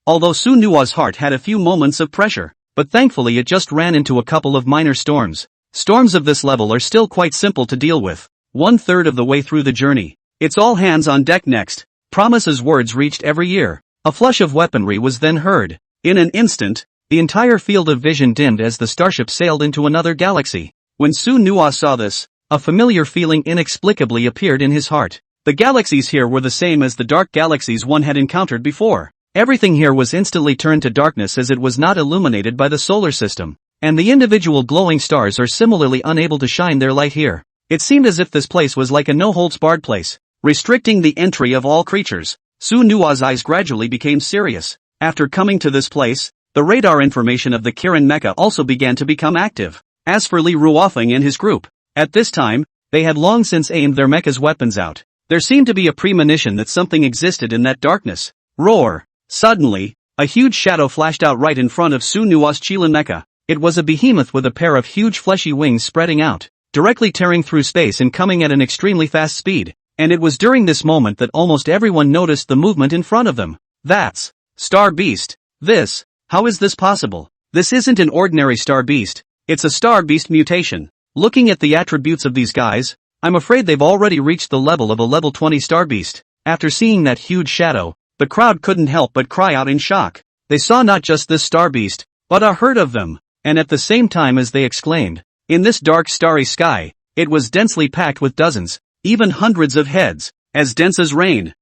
Although Su Nua's heart had a few moments of pressure, but thankfully it just ran into a couple of minor storms. Storms of this level are still quite simple to deal with. 1/3 of the way through the journey, it's all hands on deck next. Promise's words reached every ear. A flush of weaponry was then heard. In an instant, the entire field of vision dimmed as the starship sailed into another galaxy. When Su Nua saw this, a familiar feeling inexplicably appeared in his heart. The galaxies here were the same as the dark galaxies one had encountered before. Everything here was instantly turned to darkness as it was not illuminated by the solar system, and the individual glowing stars are similarly unable to shine their light here. It seemed as if this place was like a no-holds-barred place, restricting the entry of all creatures. Su Nua's eyes gradually became serious. After coming to this place, the radar information of the Kirin mecha also began to become active. As for Li Ruofeng and his group, at this time, they had long since aimed their mecha's weapons out. There seemed to be a premonition that something existed in that darkness. Roar! Suddenly, a huge shadow flashed out right in front of Su Nua's Qilin mecha. It was a behemoth with a pair of huge fleshy wings spreading out, directly tearing through space and coming at an extremely fast speed. And it was during this moment that almost everyone noticed the movement in front of them. That's Star Beast. How is this possible? This isn't an ordinary Star Beast. It's a Star Beast mutation. Looking at the attributes of these guys, I'm afraid they've already reached the level of a level 20 Star Beast. After seeing that huge shadow, the crowd couldn't help but cry out in shock. They saw not just this Star Beast, but a herd of them. And at the same time as they exclaimed, in this dark starry sky, it was densely packed with dozens, even hundreds of heads, as dense as rain.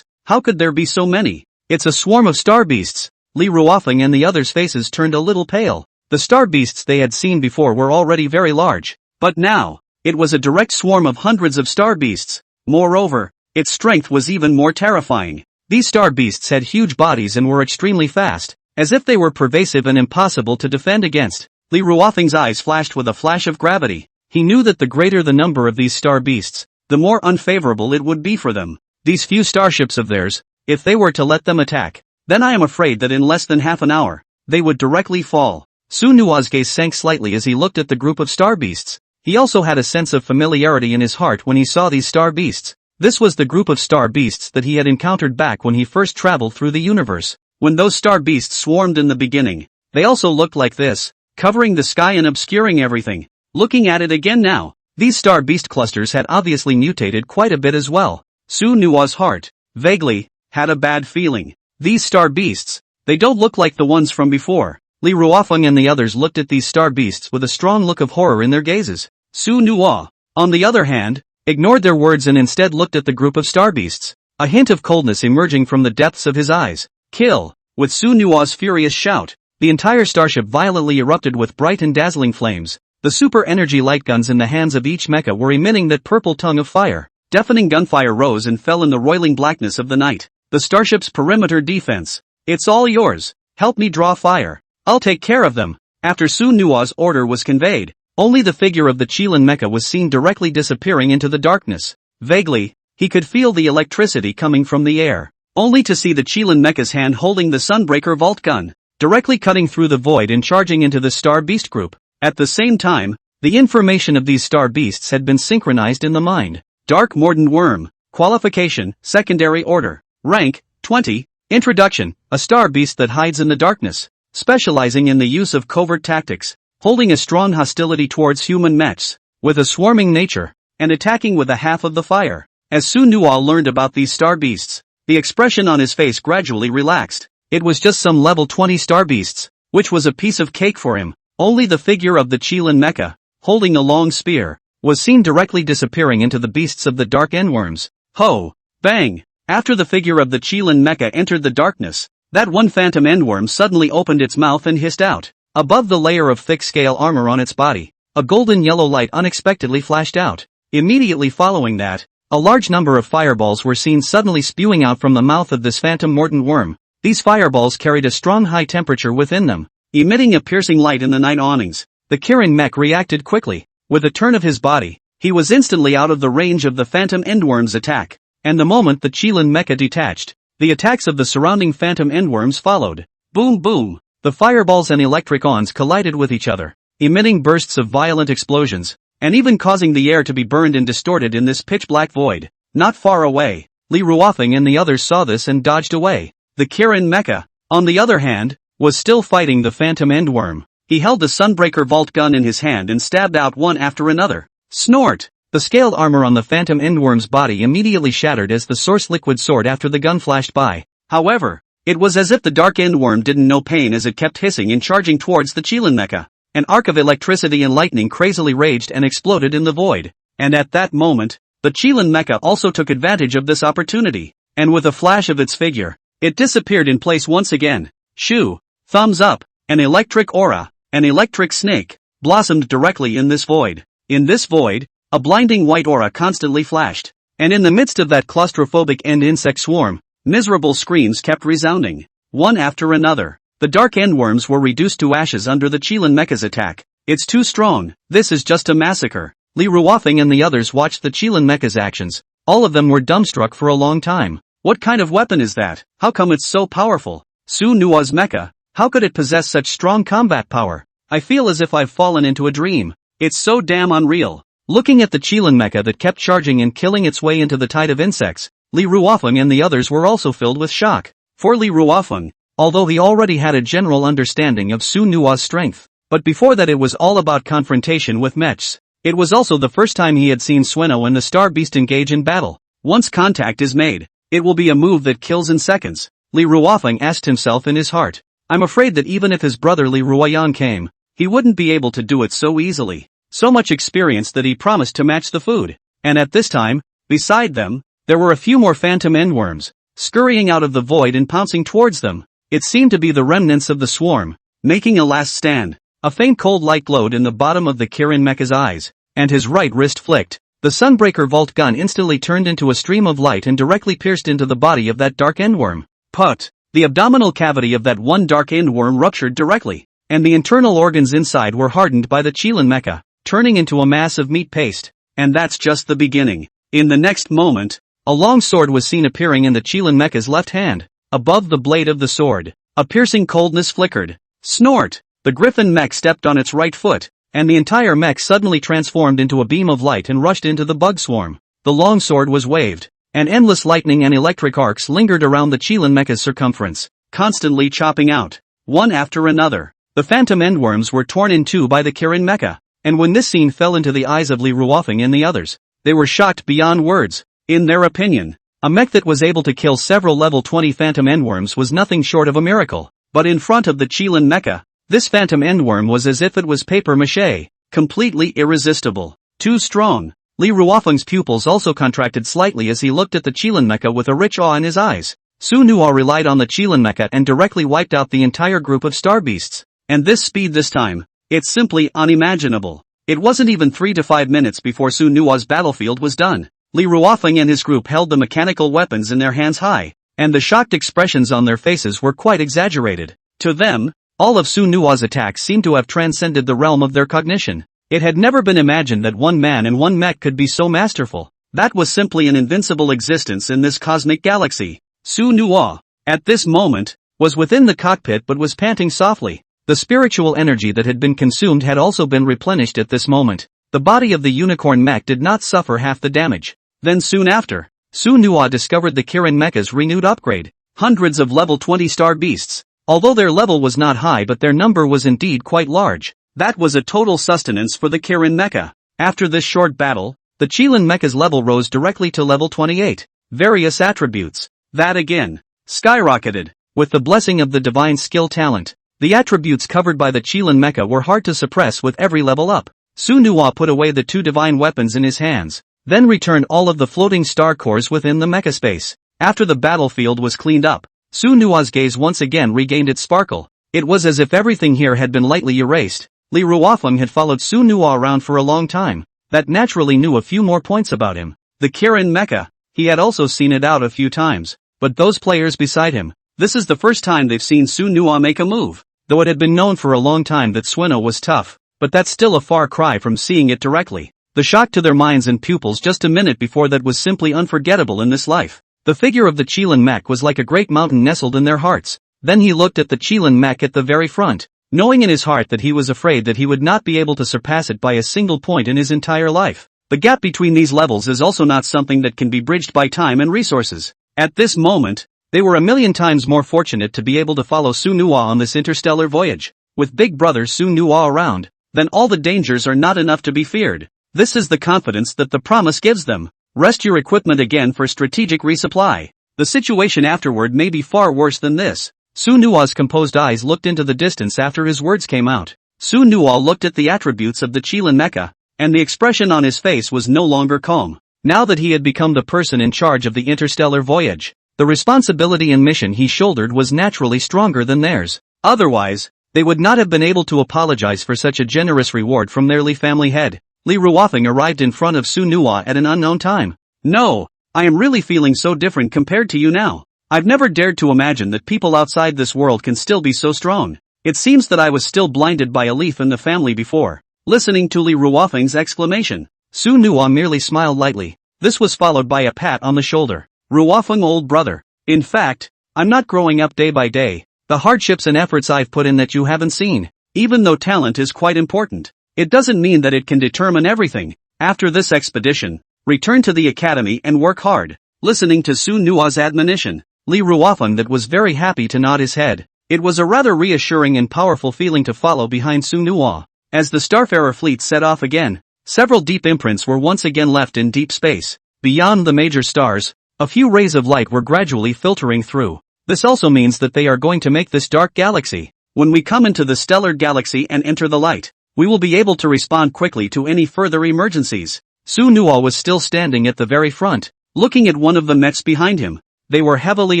How could there be so many? It's a swarm of star beasts. Li Ruofeng and the others' faces turned a little pale. The star beasts they had seen before were already very large, but now, it was a direct swarm of hundreds of star beasts. Moreover, its strength was even more terrifying. These star beasts had huge bodies and were extremely fast, as if they were pervasive and impossible to defend against. Li Ruofeng's eyes flashed with a flash of gravity. He knew that the greater the number of these star beasts, the more unfavorable it would be for them. These few starships of theirs, if they were to let them attack, then I am afraid that in less than half an hour, they would directly fall. Su Nua's gaze sank slightly as he looked at the group of star beasts. He also had a sense of familiarity in his heart when he saw these star beasts. This was the group of star beasts that he had encountered back when he first traveled through the universe. When those star beasts swarmed in the beginning, they also looked like this, covering the sky and obscuring everything. Looking at it again now, these star beast clusters had obviously mutated quite a bit as well. Su Nua's heart, vaguely, had a bad feeling. These star beasts, they don't look like the ones from before. Li Ruofeng and the others looked at these star beasts with a strong look of horror in their gazes. Su Nua, on the other hand, ignored their words and instead looked at the group of star beasts, a hint of coldness emerging from the depths of his eyes. Kill! With Su Nua's furious shout, the entire starship violently erupted with bright and dazzling flames. The super energy light guns in the hands of each mecha were emitting that purple tongue of fire. Deafening gunfire rose and fell in the roiling blackness of the night. The starship's perimeter defense. It's all yours. Help me draw fire. I'll take care of them. After Su Nua's order was conveyed, only the figure of the Qilin mecha was seen directly disappearing into the darkness. Vaguely, he could feel the electricity coming from the air, only to see the Qilin mecha's hand holding the Sunbreaker Vault gun, directly cutting through the void and charging into the Star Beast group. At the same time, the information of these star beasts had been synchronized in the mind. Dark Mordant Worm. Qualification, Secondary Order. Rank, 20. Introduction, a star beast that hides in the darkness, specializing in the use of covert tactics, holding a strong hostility towards human mechs, with a swarming nature, and attacking with a half of the fire. As Su Nua learned about these star beasts, the expression on his face gradually relaxed. It was just some level 20 star beasts, which was a piece of cake for him. Only the figure of the Qilin mecha, holding a long spear, was seen directly disappearing into the beasts of the dark endworms. Ho! Bang! After the figure of the Qilin mecha entered the darkness, that one phantom endworm suddenly opened its mouth and hissed out. Above the layer of thick scale armor on its body, a golden yellow light unexpectedly flashed out. Immediately following that, a large number of fireballs were seen suddenly spewing out from the mouth of this phantom mordant worm. These fireballs carried a strong high temperature within them, emitting a piercing light in the night awnings. The Kirin mech reacted quickly. With a turn of his body, he was instantly out of the range of the phantom endworm's attack, and the moment the Qilin mecha detached, the attacks of the surrounding phantom endworms followed. Boom boom! The fireballs and electric awns collided with each other, emitting bursts of violent explosions, and even causing the air to be burned and distorted in this pitch-black void. Not far away, Li Ruofeng and the others saw this and dodged away. The Kirin mecha, on the other hand, was still fighting the phantom endworm. He held the Sunbreaker Vault gun in his hand and stabbed out one after another. Snort! The scaled armor on the phantom endworm's body immediately shattered as the source liquid soared after the gun flashed by. However, it was as if the dark endworm didn't know pain as it kept hissing and charging towards the Qilin mecha. An arc of electricity and lightning crazily raged and exploded in the void. And at that moment, the Qilin mecha also took advantage of this opportunity, and with a flash of its figure, it disappeared in place once again. Shoo! Thumbs up! An electric aura, an electric snake, blossomed directly in this void. In this void, a blinding white aura constantly flashed, and in the midst of that claustrophobic end insect swarm, Miserable screams kept resounding, one after another. The dark endworms were reduced to ashes under the Chilean mecha's attack. It's too strong, this is just a massacre. Li Ruofeng and the others watched the Chilean mecha's actions. All of them were dumbstruck for a long time. What kind of weapon is that? How come it's so powerful? Su Nua's mecha, how could it possess such strong combat power? I feel as if I've fallen into a dream. It's so damn unreal. Looking at the Chilean mecha that kept charging and killing its way into the tide of insects, Li Ruofeng and the others were also filled with shock. For Li Ruofeng, although he already had a general understanding of Su Nua's strength, but before that it was all about confrontation with mechs. It was also the first time he had seen Sueno and the Star Beast engage in battle. Once contact is made, it will be a move that kills in seconds. Li Ruofeng asked himself in his heart. I'm afraid that even if his brother Li Ruoyan came, he wouldn't be able to do it so easily. So much experience that he promised to match the food. And at this time, beside them, there were a few more phantom endworms, scurrying out of the void and pouncing towards them. It seemed to be the remnants of the swarm, making a last stand. A faint cold light glowed in the bottom of the Kirin mecha's eyes, and his right wrist flicked. The Sunbreaker Vault gun instantly turned into a stream of light and directly pierced into the body of that dark endworm. Put! The abdominal cavity of that one dark endworm ruptured directly, and the internal organs inside were hardened by the Chilean mecha, turning into a mass of meat paste. And that's just the beginning. In the next moment, a long sword was seen appearing in the Chilean mecha's left hand. Above the blade of the sword, a piercing coldness flickered. Snort! The griffin mech stepped on its right foot, and the entire mech suddenly transformed into a beam of light and rushed into the bug swarm. The long sword was waved, and endless lightning and electric arcs lingered around the Chilean mecha's circumference, constantly chopping out, one after another. The phantom endworms were torn in two by the Kirin mecha, and when this scene fell into the eyes of Li Ruofeng and the others, they were shocked beyond words. In their opinion, a mech that was able to kill several level 20 phantom endworms was nothing short of a miracle. But in front of the Chilean mecha, this phantom endworm was as if it was paper mache, completely irresistible, too strong. Li Ruofeng's pupils also contracted slightly as he looked at the Chilean mecha with a rich awe in his eyes. Su Nua relied on the Chilean mecha and directly wiped out the entire group of star beasts. And this speed this time, it's simply unimaginable. It wasn't even 3 to 5 minutes before Su Nua's battlefield was done. Li Ruofeng and his group held the mechanical weapons in their hands high, and the shocked expressions on their faces were quite exaggerated. To them, all of Su Nua's attacks seemed to have transcended the realm of their cognition. It had never been imagined that one man and one mech could be so masterful. That was simply an invincible existence in this cosmic galaxy. Su Nua, at this moment, was within the cockpit but was panting softly. The spiritual energy that had been consumed had also been replenished at this moment. The body of the unicorn mech did not suffer half the damage. Then soon after, Su Nua discovered the Kirin mecha's renewed upgrade. Hundreds of level 20 star beasts. Although their level was not high but their number was indeed quite large. That was a total sustenance for the Kirin mecha. After this short battle, the Chilean mecha's level rose directly to level 28. Various attributes. That again, skyrocketed. With the blessing of the divine skill talent, the attributes covered by the Chilean mecha were hard to suppress with every level up. Su Nua put away the two divine weapons in his hands, then returned all of the floating star cores within the mecha space. After the battlefield was cleaned up, Su Nua's gaze once again regained its sparkle. It was as if everything here had been lightly erased. Li Ruofeng had followed Su Nua around for a long time. That naturally knew a few more points about him. The Kirin mecha, he had also seen it out a few times. But those players beside him, this is the first time they've seen Su Nua make a move. Though it had been known for a long time that Sueno was tough, but that's still a far cry from seeing it directly. The shock to their minds and pupils just a minute before that was simply unforgettable in this life. The figure of the Chilean mech was like a great mountain nestled in their hearts. Then he looked at the Chilean mech at the very front, knowing in his heart that he was afraid that he would not be able to surpass it by a single point in his entire life. The gap between these levels is also not something that can be bridged by time and resources. At this moment, they were a million times more fortunate to be able to follow Su Nua on this interstellar voyage. With big brother Su Nua around, then all the dangers are not enough to be feared. This is the confidence that the promise gives them. Rest your equipment again for strategic resupply. The situation afterward may be far worse than this. Su Nua's composed eyes looked into the distance after his words came out. Su Nua looked at the attributes of the Chilean mecha, and the expression on his face was no longer calm. Now that he had become the person in charge of the interstellar voyage, the responsibility and mission he shouldered was naturally stronger than theirs. Otherwise, they would not have been able to apologize for such a generous reward from their Li family head. Li Ruofeng arrived in front of Su Nua at an unknown time. No, I am really feeling so different compared to you now. I've never dared to imagine that people outside this world can still be so strong. It seems that I was still blinded by a leaf in the family before. Listening to Li Ruofeng's exclamation, Su Nuo merely smiled lightly. This was followed by a pat on the shoulder. Ruofeng, old brother. In fact, I'm not growing up day by day. The hardships and efforts I've put in that you haven't seen. Even though talent is quite important, it doesn't mean that it can determine everything. After this expedition, return to the academy and work hard. Listening to Su Nuo's admonition, Li Ruofeng that was very happy to nod his head. It was a rather reassuring and powerful feeling to follow behind Su Nuo. As the Starfarer fleet set off again, several deep imprints were once again left in deep space. Beyond the major stars, a few rays of light were gradually filtering through. This also means that they are going to make this dark galaxy. When we come into the stellar galaxy and enter the light, we will be able to respond quickly to any further emergencies. Su Nuo was still standing at the very front, looking at one of the mechs behind him. They were heavily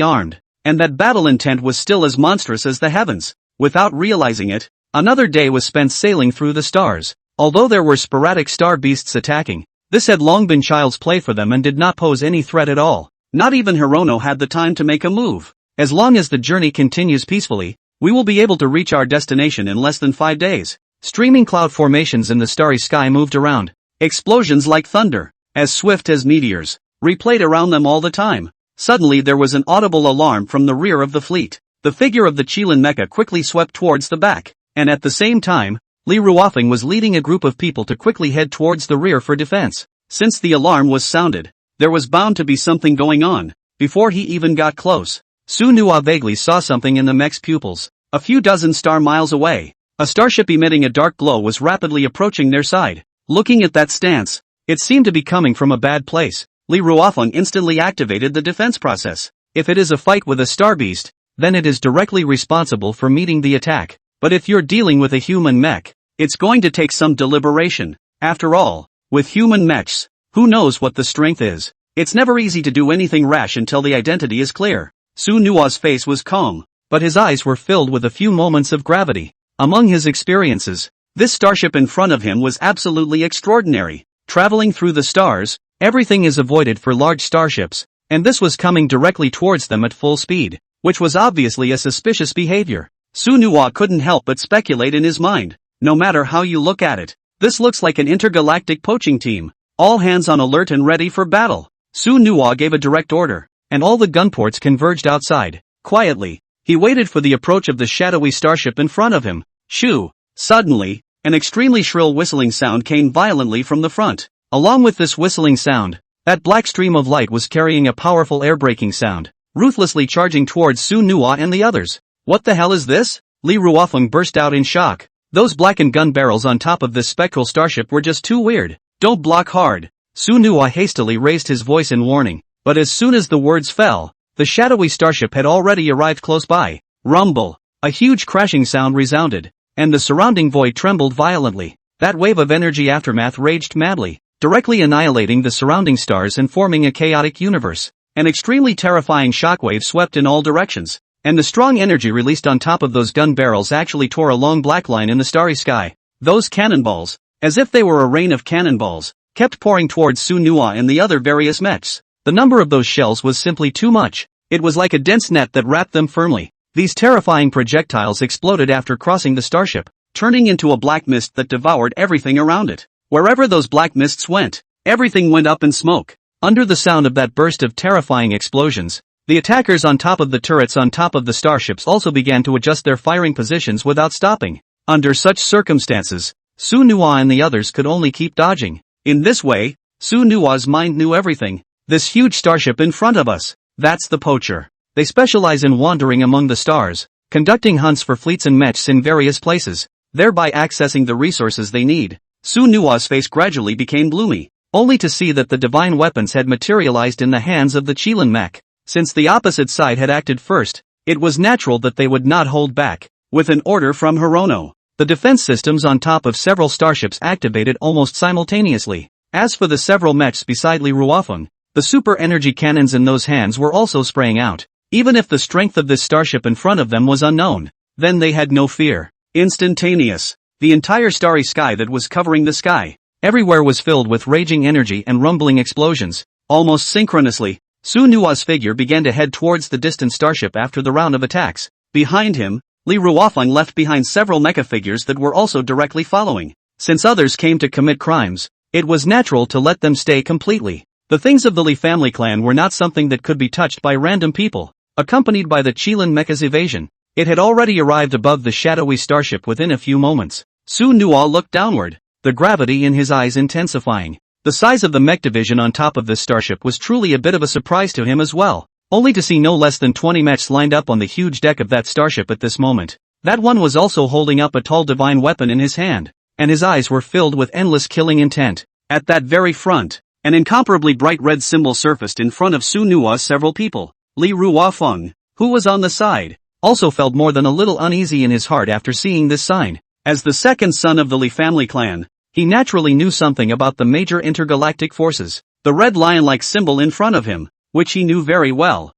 armed, and that battle intent was still as monstrous as the heavens. Without realizing it, another day was spent sailing through the stars. Although there were sporadic star beasts attacking, this had long been child's play for them and did not pose any threat at all. Not even Hirono had the time to make a move. As long as the journey continues peacefully, we will be able to reach our destination in less than 5 days. Streaming cloud formations in the starry sky moved around. Explosions like thunder, as swift as meteors, replayed around them all the time. Suddenly there was an audible alarm from the rear of the fleet. The figure of the Qilin mecha quickly swept towards the back, and at the same time, Li Ruofeng was leading a group of people to quickly head towards the rear for defense. Since the alarm was sounded, there was bound to be something going on. Before he even got close, Su Nuo vaguely saw something in the mech's pupils. A few dozen star miles away, a starship emitting a dark glow was rapidly approaching their side. Looking at that stance, it seemed to be coming from a bad place. Li Ruofeng instantly activated the defense process. If it is a fight with a star beast, then it is directly responsible for meeting the attack. But if you're dealing with a human mech, it's going to take some deliberation. After all, with human mechs, who knows what the strength is? It's never easy to do anything rash until the identity is clear. Su Nuo's face was calm, but his eyes were filled with a few moments of gravity. Among his experiences, this starship in front of him was absolutely extraordinary. Traveling through the stars, everything is avoided for large starships, and this was coming directly towards them at full speed, which was obviously a suspicious behavior. Su Nuo couldn't help but speculate in his mind. No matter how you look at it, this looks like an intergalactic poaching team. All hands on alert and ready for battle. Su Nuo gave a direct order, and all the gunports converged outside. Quietly, he waited for the approach of the shadowy starship in front of him. Shoo! Suddenly, an extremely shrill whistling sound came violently from the front. Along with this whistling sound, that black stream of light was carrying a powerful air-braking sound, ruthlessly charging towards Su Nuo and the others. What the hell is this? Li Ruofeng burst out in shock. Those blackened gun barrels on top of this spectral starship were just too weird. Don't block hard. Su Nuo hastily raised his voice in warning, but as soon as the words fell, the shadowy starship had already arrived close by. Rumble! A huge crashing sound resounded, and the surrounding void trembled violently. That wave of energy aftermath raged madly, directly annihilating the surrounding stars and forming a chaotic universe. An extremely terrifying shockwave swept in all directions, and the strong energy released on top of those gun barrels actually tore a long black line in the starry sky. Those cannonballs, as if they were a rain of cannonballs, kept pouring towards Su Nuo and the other various mechs. The number of those shells was simply too much. It was like a dense net that wrapped them firmly. These terrifying projectiles exploded after crossing the starship, turning into a black mist that devoured everything around it. Wherever those black mists went, everything went up in smoke. Under the sound of that burst of terrifying explosions, the attackers on top of the turrets on top of the starships also began to adjust their firing positions without stopping. Under such circumstances, Su Nuo and the others could only keep dodging. In this way, Su Nuo's mind knew everything. This huge starship in front of us, that's the poacher. They specialize in wandering among the stars, conducting hunts for fleets and mechs in various places, thereby accessing the resources they need. Su Nuo's face gradually became gloomy, only to see that the divine weapons had materialized in the hands of the Qilin mech. Since the opposite side had acted first, it was natural that they would not hold back. With an order from Hirono, the defense systems on top of several starships activated almost simultaneously. As for the several mechs beside Li Ruofeng, the super energy cannons in those hands were also spraying out. Even if the strength of this starship in front of them was unknown, then they had no fear. Instantaneous. The entire starry sky that was covering the sky, everywhere was filled with raging energy and rumbling explosions. Almost synchronously, Su Nua's figure began to head towards the distant starship after the round of attacks. Behind him, Li Ruofeng left behind several mecha figures that were also directly following. Since others came to commit crimes, it was natural to let them stay completely. The things of the Li family clan were not something that could be touched by random people. Accompanied by the Qilin mecha's evasion, it had already arrived above the shadowy starship within a few moments. Su Nua looked downward, the gravity in his eyes intensifying. The size of the mech division on top of this starship was truly a bit of a surprise to him as well, only to see no less than 20 mechs lined up on the huge deck of that starship at this moment. That one was also holding up a tall divine weapon in his hand, and his eyes were filled with endless killing intent. At that very front, an incomparably bright red symbol surfaced in front of Su Nua. Several people, Li Ruofeng, who was on the side, also felt more than a little uneasy in his heart after seeing this sign. As the second son of the Li family clan, he naturally knew something about the major intergalactic forces. The red lion-like symbol in front of him, which he knew very well.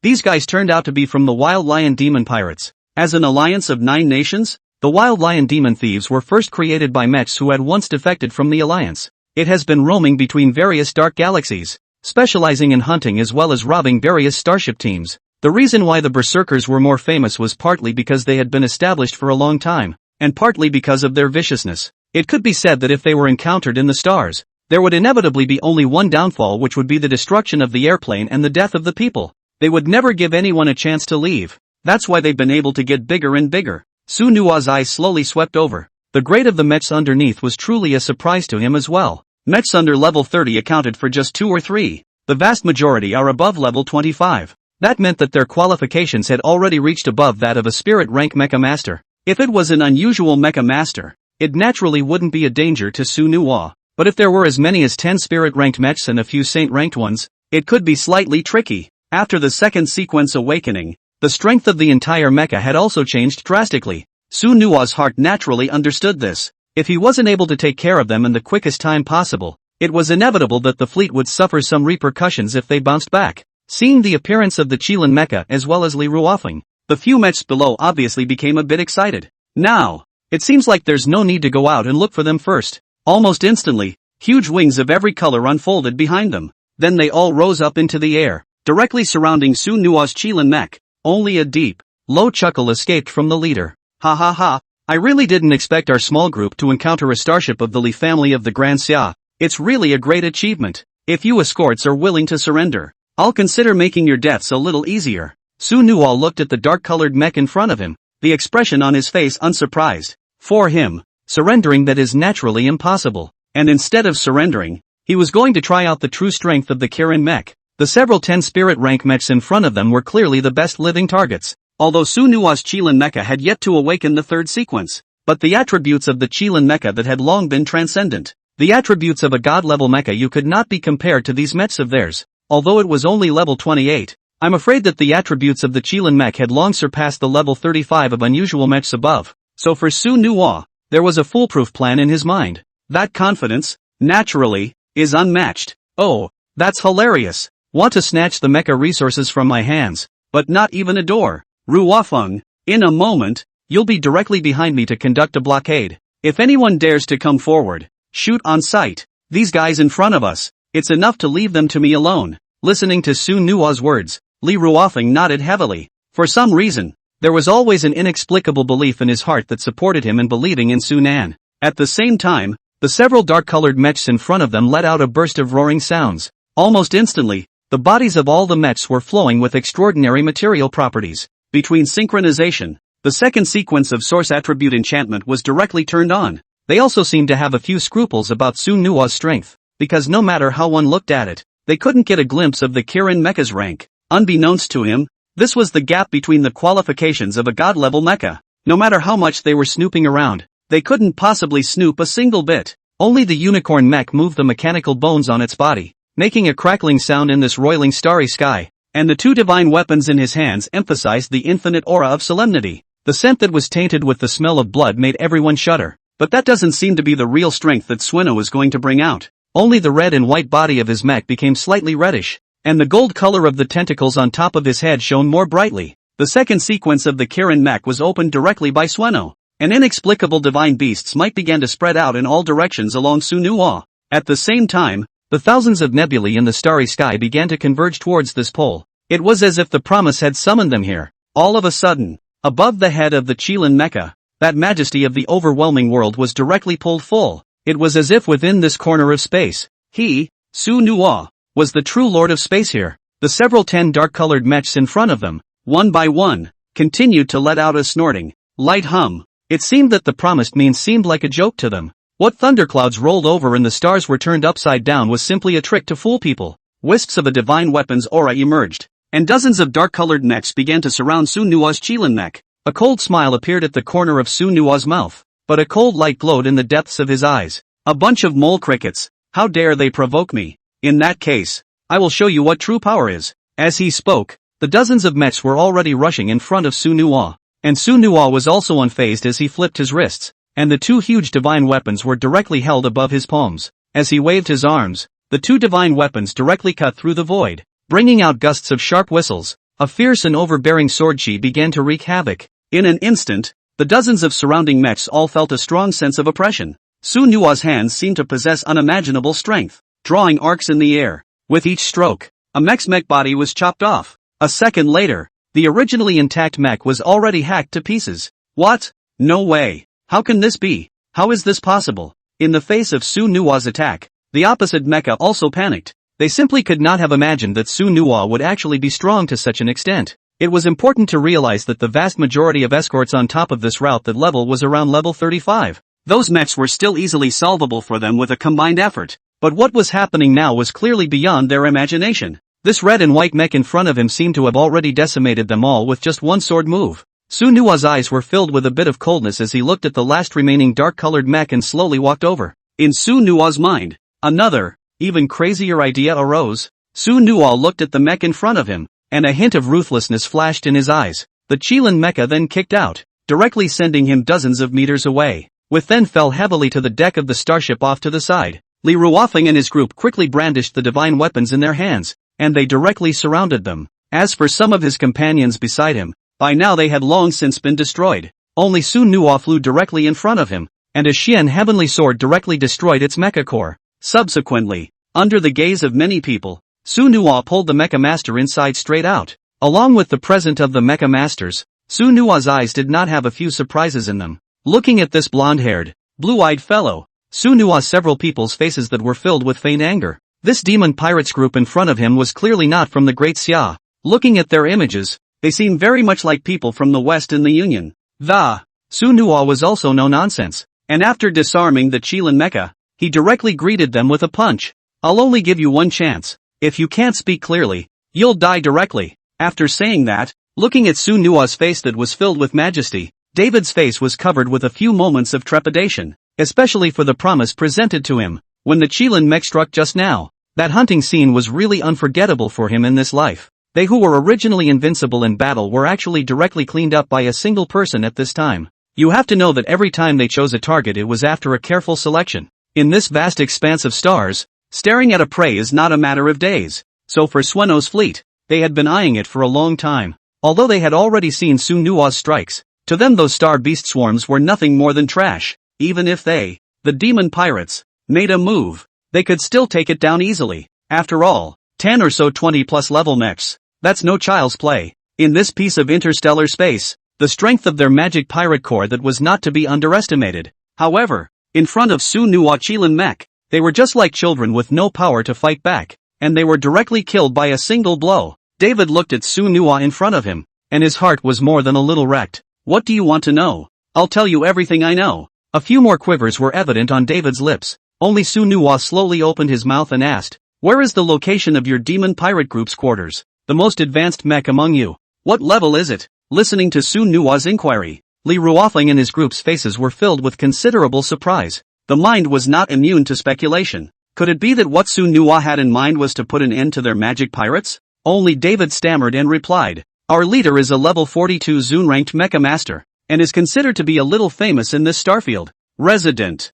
These guys turned out to be from the Wild Lion Demon Pirates. As an alliance of 9 nations, the Wild Lion Demon Thieves were first created by mechs who had once defected from the alliance. It has been roaming between various dark galaxies, specializing in hunting as well as robbing various starship teams. The reason why the Berserkers were more famous was partly because they had been established for a long time, and partly because of their viciousness. It could be said that if they were encountered in the stars, there would inevitably be only one downfall, which would be the destruction of the airplane and the death of the people. They would never give anyone a chance to leave. That's why they've been able to get bigger and bigger. Su Nua's eyes slowly swept over. The grade of the mechs underneath was truly a surprise to him as well. Mechs under level 30 accounted for just 2 or 3. The vast majority are above level 25. That meant that their qualifications had already reached above that of a spirit rank mecha master. If it was an unusual mecha master, it naturally wouldn't be a danger to Su Nua. But if there were as many as 10 spirit-ranked mechs and a few saint-ranked ones, it could be slightly tricky. After the second sequence awakening, the strength of the entire mecha had also changed drastically. Su Nua's heart naturally understood this. If he wasn't able to take care of them in the quickest time possible, it was inevitable that the fleet would suffer some repercussions if they bounced back. Seeing the appearance of the Qilin mecha as well as Li Ruofeng, the few mechs below obviously became a bit excited. Now, it seems like there's no need to go out and look for them first. Almost instantly, huge wings of every color unfolded behind them. Then they all rose up into the air, directly surrounding Su Nua's Qilin mech. Only a deep, low chuckle escaped from the leader. Ha ha ha, I really didn't expect our small group to encounter a starship of the Li family of the Grand Xia. It's really a great achievement. If you escorts are willing to surrender, I'll consider making your deaths a little easier. Su Nua looked at the dark-colored mech in front of him, the expression on his face unsurprised. For him, surrendering that is naturally impossible. And instead of surrendering, he was going to try out the true strength of the Kirin mech. The several 10 spirit rank mechs in front of them were clearly the best living targets. Although Su Nua's Qilin mecha had yet to awaken the third sequence, but the attributes of the Qilin mecha that had long been transcendent. The attributes of a god-level mecha you could not be compared to these mechs of theirs. Although it was only level 28, I'm afraid that the attributes of the Qilin mech had long surpassed the level 35 of unusual mechs above. So for Su Nua, there was a foolproof plan in his mind. That confidence, naturally, is unmatched. Oh, that's hilarious. Want to snatch the mecha resources from my hands, but not even a door. Ruofeng, in a moment, you'll be directly behind me to conduct a blockade. If anyone dares to come forward, shoot on sight. These guys in front of us, it's enough to leave them to me alone. Listening to Su Nua's words, Li Ruofeng nodded heavily. For some reason, there was always an inexplicable belief in his heart that supported him in believing in Su Nan. At the same time, the several dark-colored mechs in front of them let out a burst of roaring sounds. Almost instantly, the bodies of all the mechs were flowing with extraordinary material properties. Between synchronization, the second sequence of source attribute enchantment was directly turned on. They also seemed to have a few scruples about Su Nua's strength, because no matter how one looked at it, they couldn't get a glimpse of the Kirin mecha's rank. Unbeknownst to him, this was the gap between the qualifications of a god-level mecha. No matter how much they were snooping around, they couldn't possibly snoop a single bit. Only the unicorn mech moved the mechanical bones on its body, making a crackling sound in this roiling starry sky, and the 2 divine weapons in his hands emphasized the infinite aura of solemnity. The scent that was tainted with the smell of blood made everyone shudder. But that doesn't seem to be the real strength that Sueno was going to bring out. Only the red and white body of his mech became slightly reddish, and the gold color of the tentacles on top of his head shone more brightly. The second sequence of the Kirin mech was opened directly by Sueno, and inexplicable divine beasts might began to spread out in all directions along Su Nua. At the same time, The thousands of nebulae in the starry sky began to converge towards this pole. It was as if the promise had summoned them here. All of a sudden, above the head of the Qilin Mecha, that majesty of the overwhelming world was directly pulled full. It was as if within this corner of space, he, Su Nuwa, was the true lord of space here. The several 10 dark-colored mechs in front of them, one by one, continued to let out a snorting, light hum. It seemed that the promised means seemed like a joke to them. What thunderclouds rolled over and the stars were turned upside down was simply a trick to fool people. Wisps of a divine weapon's aura emerged, and dozens of dark-colored mechs began to surround Su Nuwa's Qilin mech. A cold smile appeared at the corner of Su Nuwa's mouth, but a cold light glowed in the depths of his eyes. A bunch of mole crickets, how dare they provoke me? In that case, I will show you what true power is. As he spoke, the dozens of mechs were already rushing in front of Su Nuwa, and Su Nuwa was also unfazed as he flipped his wrists, and the 2 huge divine weapons were directly held above his palms. As he waved his arms, the 2 divine weapons directly cut through the void, bringing out gusts of sharp whistles. A fierce and overbearing sword chi began to wreak havoc. In an instant, the dozens of surrounding mechs all felt a strong sense of oppression. Su Nuwa's hands seemed to possess unimaginable strength, drawing arcs in the air. With each stroke, a mech's mech body was chopped off. A second later, the originally intact mech was already hacked to pieces. What? No way. How can this be? How is this possible? In the face of Su Nuwa's attack, the opposite mecha also panicked. They simply could not have imagined that Su Nuwa would actually be strong to such an extent. It was important to realize that the vast majority of escorts on top of this route that level was around level 35. Those mechs were still easily solvable for them with a combined effort. But what was happening now was clearly beyond their imagination. This red and white mech in front of him seemed to have already decimated them all with just one sword move. Su Nuwa's eyes were filled with a bit of coldness as he looked at the last remaining dark-colored mech and slowly walked over. In Su Nuwa's mind, another, even crazier idea arose. Su Nuwa looked at the mech in front of him, and a hint of ruthlessness flashed in his eyes. The Qilin mecha then kicked out, directly sending him dozens of meters away. With then fell heavily to the deck of the starship off to the side. Li Ruofeng and his group quickly brandished the divine weapons in their hands, and they directly surrounded them. As for some of his companions beside him, by now they had long since been destroyed. Only Su Nuwa flew directly in front of him, and a Xian heavenly sword directly destroyed its mecha core. Subsequently, under the gaze of many people, Su Nuwa pulled the Mecha Master inside straight out. Along with the present of the Mecha Masters, Su Nuwa's eyes did not have a few surprises in them. Looking at this blonde-haired, blue-eyed fellow, Su Nuwa several people's faces that were filled with faint anger. This demon pirates group in front of him was clearly not from the Great Xia. Looking at their images, they seemed very much like people from the West in the Union. Su Nuwa was also no nonsense, and after disarming the Qilin mecha, he directly greeted them with a punch. I'll only give you one chance. If you can't speak clearly, you'll die directly. After saying that, looking at Su Nuwa's face that was filled with majesty, David's face was covered with a few moments of trepidation, especially for the promise presented to him. When the Qilin mech struck just now, that hunting scene was really unforgettable for him in this life. They who were originally invincible in battle were actually directly cleaned up by a single person at this time. You have to know that every time they chose a target it was after a careful selection. In this vast expanse of stars, staring at a prey is not a matter of days. So for Sueno's fleet, they had been eyeing it for a long time. Although they had already seen Su Nuwa's strikes, to them those star beast swarms were nothing more than trash. Even if they, the demon pirates, made a move, they could still take it down easily. After all, 10 or so 20+ level mechs, that's no child's play. In this piece of interstellar space, the strength of their magic pirate core that was not to be underestimated. However, in front of Su Nuwa Qilin mech, they were just like children with no power to fight back, and they were directly killed by a single blow. David looked at Su Nuwa in front of him, and his heart was more than a little wrecked. What do you want to know? I'll tell you everything I know. A few more quivers were evident on David's lips. Only Su Nuwa slowly opened his mouth and asked, "Where is the location of your demon pirate group's quarters? The most advanced mech among you. What level is it?" Listening to Su Nuwa's inquiry, Li Ruofeng and his group's faces were filled with considerable surprise. The mind was not immune to speculation. Could it be that what Su Nuwa had in mind was to put an end to their magic pirates? Only David stammered and replied, "Our leader is a level 42 Zune-ranked Mecha Master, and is considered to be a little famous in this starfield. Resident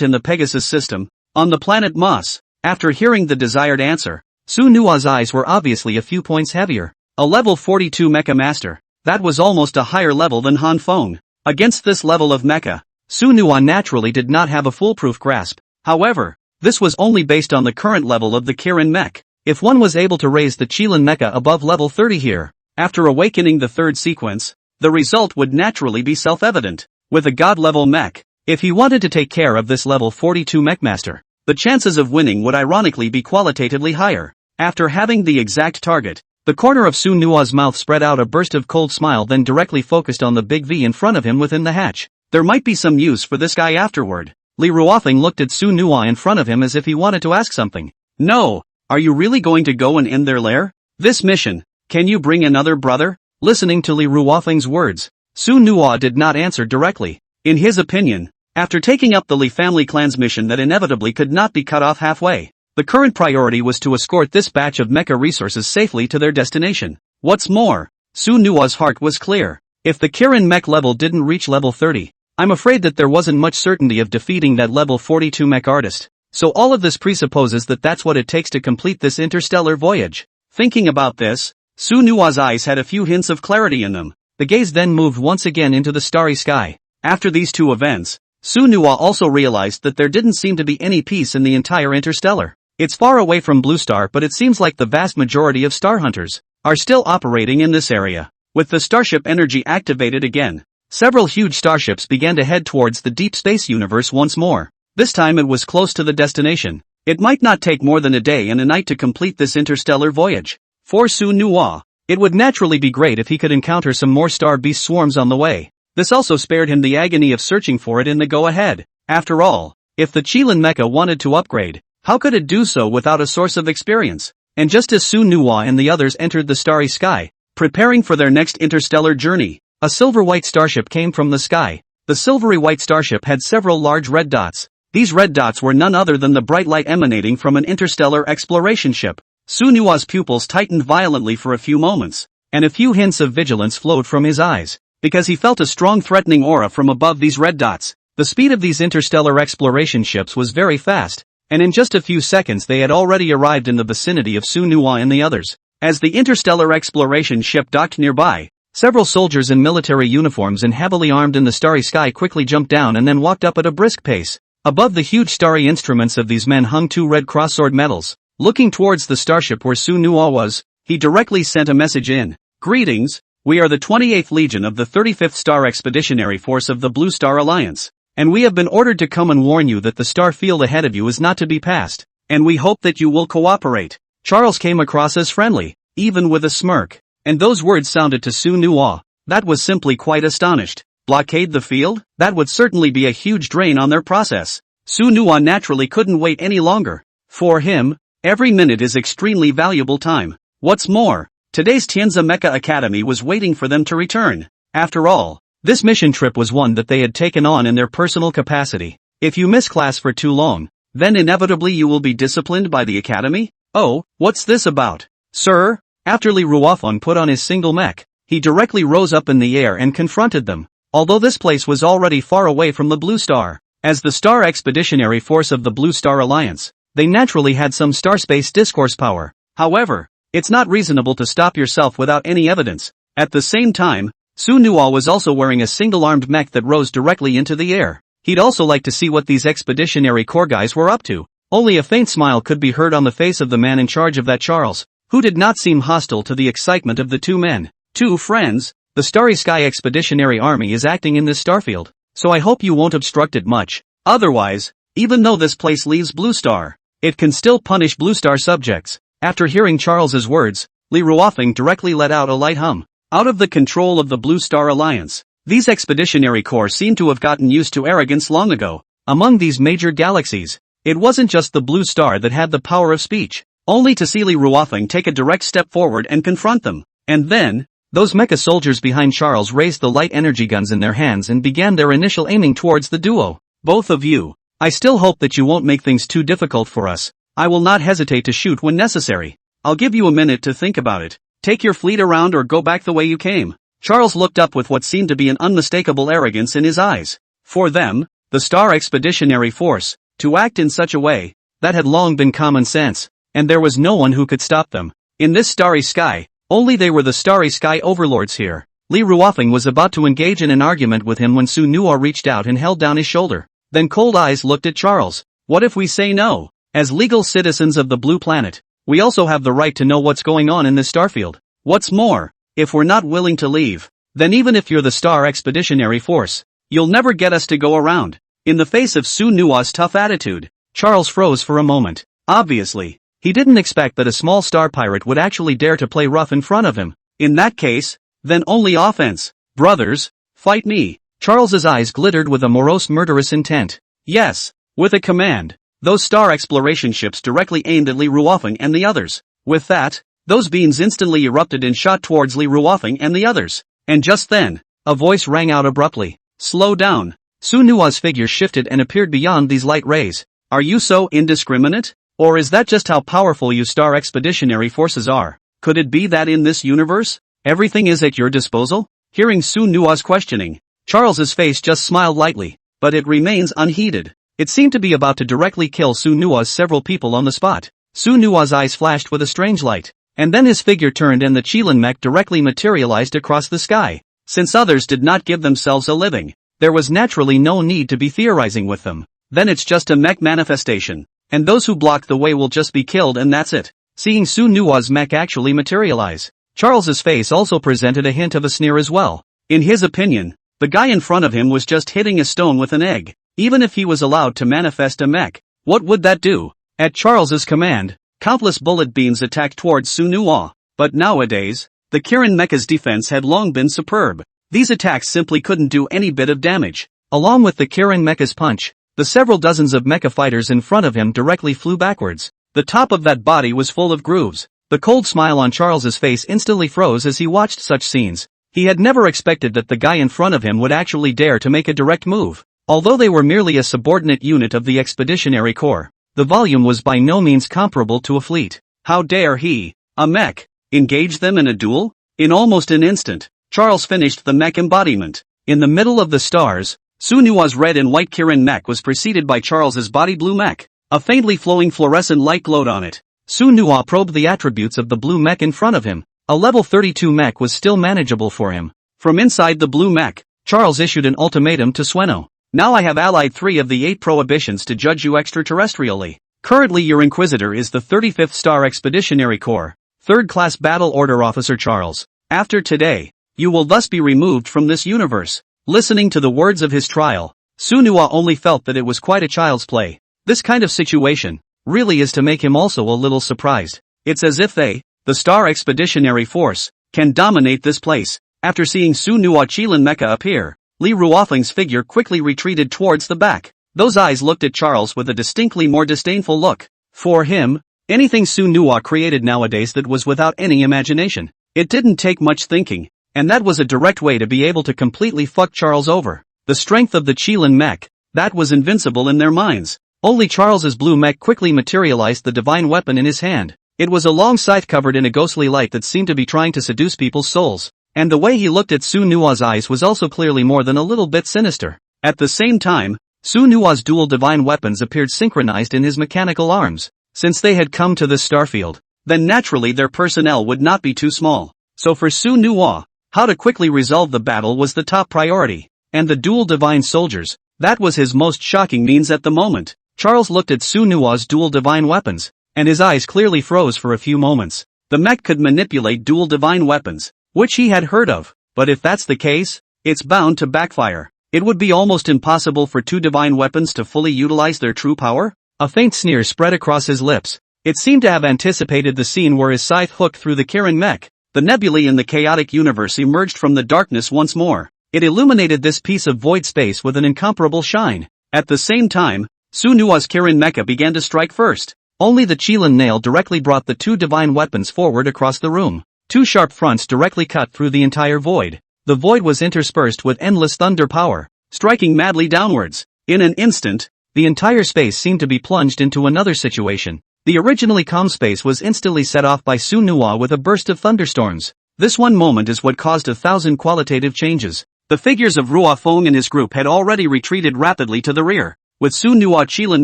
in the Pegasus system, on the planet Moss." After hearing the desired answer, Su Nuwa's eyes were obviously a few points heavier. A level 42 Mecha Master, that was almost a higher level than Han Feng. Against this level of mecha, Su Nuwa naturally did not have a foolproof grasp. However, This was only based on the current level of the Kirin mech. If one was able to raise the Qilin mecha above level 30 here, after awakening the third sequence, the result would naturally be self-evident. With a god-level mech, if he wanted to take care of this level 42 mechmaster, the chances of winning would ironically be qualitatively higher. After having the exact target, the corner of Su Nua's mouth spread out a burst of cold smile, then directly focused on the big V in front of him within the hatch. There might be some use for this guy afterward. Li Ruofeng looked at Su Nua in front of him as if he wanted to ask something. No, are you really going to go and end their lair? This mission, can you bring another brother? Listening to Li Ruofeng's words, Su Nua did not answer directly. In his opinion, after taking up the Li family clan's mission that inevitably could not be cut off halfway, the current priority was to escort this batch of mecha resources safely to their destination. What's more, Su Nua's heart was clear. If the Kirin mech level didn't reach level 30, I'm afraid that there wasn't much certainty of defeating that level 42 mech artist. So all of this presupposes that that's what it takes to complete this interstellar voyage. Thinking about this, Su Nua's eyes had a few hints of clarity in them. The gaze then moved once again into the starry sky. After these two events, Su Nua also realized that there didn't seem to be any peace in the entire interstellar. It's far away from Blue Star, but it seems like the vast majority of star hunters are still operating in this area. With the starship energy activated again, several huge starships began to head towards the deep space universe once more. This time it was close to the destination. It might not take more than a day and a night to complete this interstellar voyage. For Su Nua, it would naturally be great if he could encounter some more star beast swarms on the way. This also spared him the agony of searching for it in the go-ahead. After all, if the Qilin mecha wanted to upgrade, how could it do so without a source of experience? And just as Su Nua and the others entered the starry sky, preparing for their next interstellar journey, a silver-white starship came from the sky. The silvery white starship had several large red dots. These red dots were none other than the bright light emanating from an interstellar exploration ship. Su Nua's pupils tightened violently for a few moments, and a few hints of vigilance flowed from his eyes, because he felt a strong threatening aura from above these red dots. The speed of these interstellar exploration ships was very fast, and in just a few seconds they had already arrived in the vicinity of Su Nua and the others. As the interstellar exploration ship docked nearby, several soldiers in military uniforms and heavily armed in the starry sky quickly jumped down and then walked up at a brisk pace. Above the huge starry instruments of these men hung two red cross-sword medals. Looking towards the starship where Su Nua was, he directly sent a message in. Greetings, we are the 28th Legion of the 35th Star Expeditionary Force of the Blue Star Alliance, and we have been ordered to come and warn you that the star field ahead of you is not to be passed, and we hope that you will cooperate. Charles came across as friendly, even with a smirk, and those words sounded to Su Nua. That was simply quite astonished. Blockade the field? That would certainly be a huge drain on their process. Su Nua naturally couldn't wait any longer. For him, every minute is extremely valuable time. What's more, today's Tianza Mecha Academy was waiting for them to return. After all, this mission trip was one that they had taken on in their personal capacity. If you miss class for too long, then inevitably you will be disciplined by the academy? Oh, what's this about? Sir? After Li Ruofeng put on his single mech, he directly rose up in the air and confronted them. Although this place was already far away from the Blue Star, as the Star Expeditionary Force of the Blue Star Alliance, they naturally had some starspace discourse power. However, it's not reasonable to stop yourself without any evidence. At the same time, Su Nua was also wearing a single-armed mech that rose directly into the air. He'd also like to see what these Expeditionary Corps guys were up to. Only a faint smile could be heard on the face of the man in charge of that Charles, who did not seem hostile to the excitement of the two men. Two friends, the Starry Sky Expeditionary Army is acting in this starfield, so I hope you won't obstruct it much. Otherwise, even though this place leaves Blue Star, it can still punish Blue Star subjects. After hearing Charles's words, Li Ruofeng directly let out a light hum. Out of the control of the Blue Star Alliance, these expeditionary corps seem to have gotten used to arrogance long ago. Among these major galaxies, it wasn't just the Blue Star that had the power of speech, only to see Li Ruofeng take a direct step forward and confront them. And then, those mecha soldiers behind Charles raised the light energy guns in their hands and began their initial aiming towards the duo. Both of you, I still hope that you won't make things too difficult for us. I will not hesitate to shoot when necessary. I'll give you a minute to think about it. Take your fleet around or go back the way you came. Charles looked up with what seemed to be an unmistakable arrogance in his eyes. For them, the Star Expeditionary Force, to act in such a way, that had long been common sense, and there was no one who could stop them. In this starry sky, only they were the starry sky overlords here. Li Ruofeng was about to engage in an argument with him when Su Nua reached out and held down his shoulder. Then cold eyes looked at Charles. What if we say no? As legal citizens of the blue planet, we also have the right to know what's going on in this starfield. What's more, if we're not willing to leave, then even if you're the Star Expeditionary Force, you'll never get us to go around. In the face of Su Nua's tough attitude, Charles froze for a moment. Obviously, he didn't expect that a small star pirate would actually dare to play rough in front of him. In that case, then only offense. Brothers, fight me. Charles's eyes glittered with a morose murderous intent. Yes, with a command. Those star exploration ships directly aimed at Li Ruofeng and the others. With that, those beams instantly erupted and shot towards Li Ruofeng and the others. And just then, a voice rang out abruptly. Slow down. Su Nua's figure shifted and appeared beyond these light rays. Are you so indiscriminate? Or is that just how powerful you Star Expeditionary Forces are? Could it be that in this universe, everything is at your disposal? Hearing Su Nua's questioning, Charles's face just smiled lightly, but it remains unheeded. It seemed to be about to directly kill Su Nua's several people on the spot. Su Nua's eyes flashed with a strange light, and then his figure turned and the Qilin mech directly materialized across the sky. Since others did not give themselves a living, there was naturally no need to be theorizing with them. Then it's just a mech manifestation, and those who block the way will just be killed and that's it. Seeing Su Nua's mech actually materialize, Charles's face also presented a hint of a sneer as well. In his opinion, the guy in front of him was just hitting a stone with an egg. Even if he was allowed to manifest a mech, what would that do? At Charles's command, countless bullet beams attacked towards Su Nua. But nowadays, the Kirin mecha's defense had long been superb. These attacks simply couldn't do any bit of damage. Along with the Kirin mecha's punch, the several dozens of mecha fighters in front of him directly flew backwards. The top of that body was full of grooves. The cold smile on Charles's face instantly froze as he watched such scenes. He had never expected that the guy in front of him would actually dare to make a direct move. Although they were merely a subordinate unit of the Expeditionary Corps, the volume was by no means comparable to a fleet. How dare he, a mech, engage them in a duel? In almost an instant, Charles finished the mech embodiment. In the middle of the stars, Su Nua's red and white Kirin mech was preceded by Charles's body blue mech. A faintly flowing fluorescent light glowed on it. Su Nua probed the attributes of the blue mech in front of him. A level 32 mech was still manageable for him. From inside the blue mech, Charles issued an ultimatum to Sueno. Now I have allied 3 of the 8 prohibitions to judge you extraterrestrially. Currently your Inquisitor is the 35th Star Expeditionary Corps, 3rd Class Battle Order Officer Charles. After today, you will thus be removed from this universe. Listening to the words of his trial, Su Nua only felt that it was quite a child's play. This kind of situation really is to make him also a little surprised. It's as if they, the Star Expeditionary Force, can dominate this place. After seeing Su Nua Qilin Mecha appear, Li Ruofeng's figure quickly retreated towards the back. Those eyes looked at Charles with a distinctly more disdainful look. For him, anything Su Nua created nowadays that was without any imagination. It didn't take much thinking, and that was a direct way to be able to completely fuck Charles over. The strength of the Qilin mech, that was invincible in their minds. Only Charles's blue mech quickly materialized the divine weapon in his hand. It was a long scythe covered in a ghostly light that seemed to be trying to seduce people's souls. And the way he looked at Su Nua's eyes was also clearly more than a little bit sinister. At the same time, Su Nua's dual divine weapons appeared synchronized in his mechanical arms. Since they had come to this starfield, then naturally their personnel would not be too small. So for Su Nua, how to quickly resolve the battle was the top priority. And the dual divine soldiers, that was his most shocking means at the moment. Charles looked at Su Nua's dual divine weapons, and his eyes clearly froze for a few moments. The mech could manipulate dual divine weapons, which he had heard of, but if that's the case, it's bound to backfire. It would be almost impossible for 2 divine weapons to fully utilize their true power. A faint sneer spread across his lips. It seemed to have anticipated the scene where his scythe hooked through the Kirin mech. The nebulae in the chaotic universe emerged from the darkness once more. It illuminated this piece of void space with an incomparable shine. At the same time, Su Nua's Kirin mecha began to strike first. Only the Qilin nail directly brought the 2 divine weapons forward across the room. 2 sharp fronts directly cut through the entire void. The void was interspersed with endless thunder power, striking madly downwards. In an instant, the entire space seemed to be plunged into another situation. The originally calm space was instantly set off by Su Nua with a burst of thunderstorms. This one moment is what caused 1,000 qualitative changes. The figures of Ruofeng and his group had already retreated rapidly to the rear. With Su Nua Qilin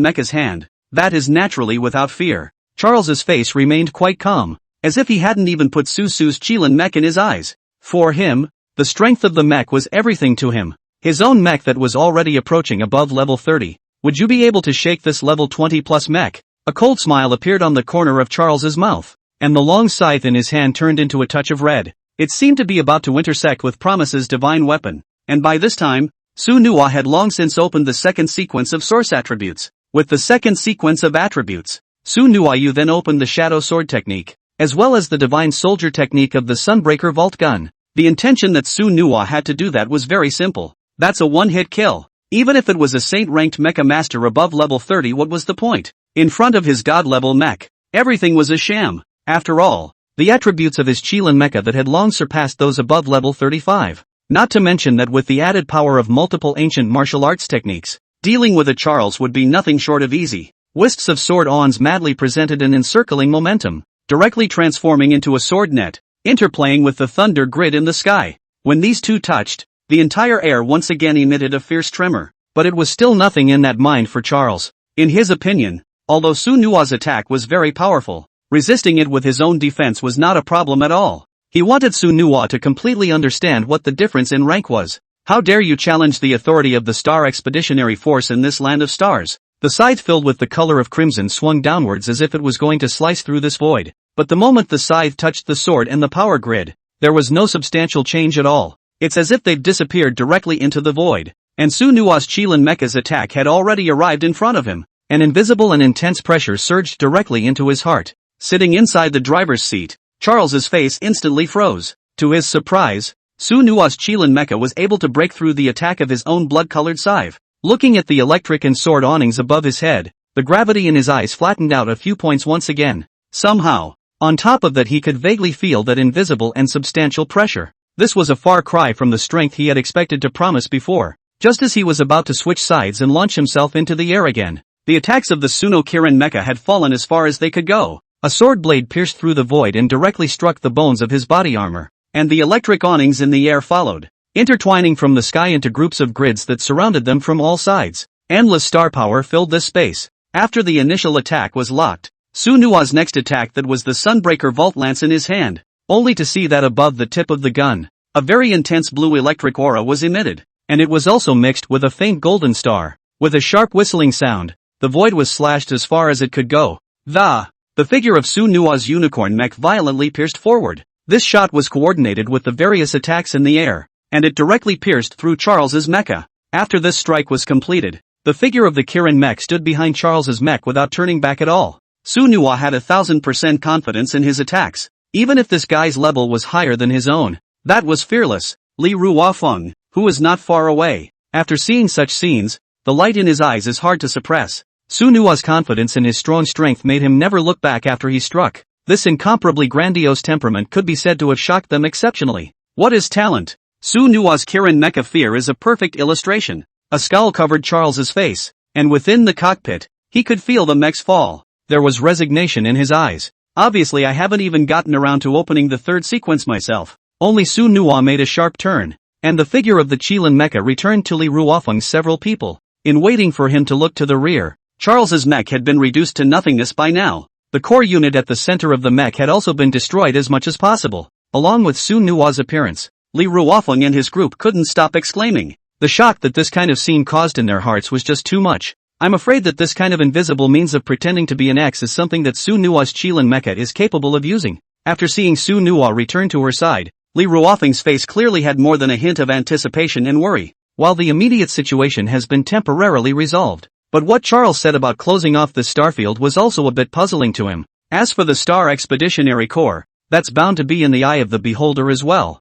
mecha's hand, that is naturally without fear. Charles's face remained quite calm, as if he hadn't even put Su's Qilin mech in his eyes. For him, the strength of the mech was everything to him. His own mech that was already approaching above level 30, Would you be able to shake this level 20 plus mech? A cold smile appeared on the corner of Charles's mouth, and the long scythe in his hand turned into a touch of red. It seemed to be about to intersect with Promise's divine weapon, and by this time, Su Nuwa had long since opened the second sequence of source attributes. With the second sequence of attributes, Su Nuwa then opened the Shadow Sword technique, as well as the Divine Soldier technique of the Sunbreaker Vault Gun. The intention that Su Nuwa had to do that was very simple. That's a one-hit kill. Even if it was a saint-ranked mecha master above level 30, what was the point? In front of his god-level mech, everything was a sham. After all, the attributes of his Qilin mecha that had long surpassed those above level 35. Not to mention that with the added power of multiple ancient martial arts techniques, dealing with a Charles would be nothing short of easy. Wisps of sword awns madly presented an encircling momentum, directly transforming into a sword net, interplaying with the thunder grid in the sky. When these two touched, the entire air once again emitted a fierce tremor, but it was still nothing in that mind for Charles. In his opinion, although Su Nuwa's attack was very powerful, resisting it with his own defense was not a problem at all. He wanted Su Nuwa to completely understand what the difference in rank was. How dare you challenge the authority of the Star Expeditionary Force in this land of stars? The scythe filled with the color of crimson swung downwards as if it was going to slice through this void. But the moment the scythe touched the sword and the power grid, there was no substantial change at all. It's as if they've disappeared directly into the void. And Su Nuwa's Qilin mecha's attack had already arrived in front of him. An invisible and intense pressure surged directly into his heart. Sitting inside the driver's seat, Charles's face instantly froze. To his surprise, Su Nuwa's Qilin mecha was able to break through the attack of his own blood-colored scythe. Looking at the electric and sword awnings above his head, the gravity in his eyes flattened out a few points once again. Somehow, on top of that, he could vaguely feel that invisible and substantial pressure. This was a far cry from the strength he had expected to promise before. Just as he was about to switch sides and launch himself into the air again, the attacks of the Suno Kirin mecha had fallen as far as they could go. A sword blade pierced through the void and directly struck the bones of his body armor, and the electric awnings in the air followed, intertwining from the sky into groups of grids that surrounded them from all sides. Endless star power filled this space. After the initial attack was locked, Su Nuwa's next attack that was the Sunbreaker Vault Lance in his hand, only to see that above the tip of the gun, a very intense blue electric aura was emitted, and it was also mixed with a faint golden star. With a sharp whistling sound, the void was slashed as far as it could go. The figure of Su Nuwa's unicorn mech violently pierced forward. This shot was coordinated with the various attacks in the air, and it directly pierced through Charles's mecha. After this strike was completed, the figure of the Kirin mech stood behind Charles's mech without turning back at all. Su Nuwa had 1000% confidence in his attacks, even if this guy's level was higher than his own. That was fearless. Li Ruofeng, who was not far away. After seeing such scenes, the light in his eyes is hard to suppress. Su Nuwa's confidence in his strong strength made him never look back after he struck. This incomparably grandiose temperament could be said to have shocked them exceptionally. What is talent? Su Nuwa's Kirin mecha fear is a perfect illustration. A scowl covered Charles's face, and within the cockpit, he could feel the mech's fall. There was resignation in his eyes. Obviously, I haven't even gotten around to opening the third sequence myself. Only Su Nuwa made a sharp turn, and the figure of the Qilin mecha returned to Li Ruofeng's several people. In waiting for him to look to the rear, Charles's mech had been reduced to nothingness by now. The core unit at the center of the mech had also been destroyed as much as possible. Along with Su Nuwa's appearance, Li Ruofeng and his group couldn't stop exclaiming. The shock that this kind of scene caused in their hearts was just too much. I'm afraid that this kind of invisible means of pretending to be an X is something that Su Nuwa's Qilin mecha is capable of using. After seeing Su Nuwa return to her side, Li Ruofeng's face clearly had more than a hint of anticipation and worry. While the immediate situation has been temporarily resolved, but what Charles said about closing off this starfield was also a bit puzzling to him. As for the Star Expeditionary Corps, that's bound to be in the eye of the beholder as well.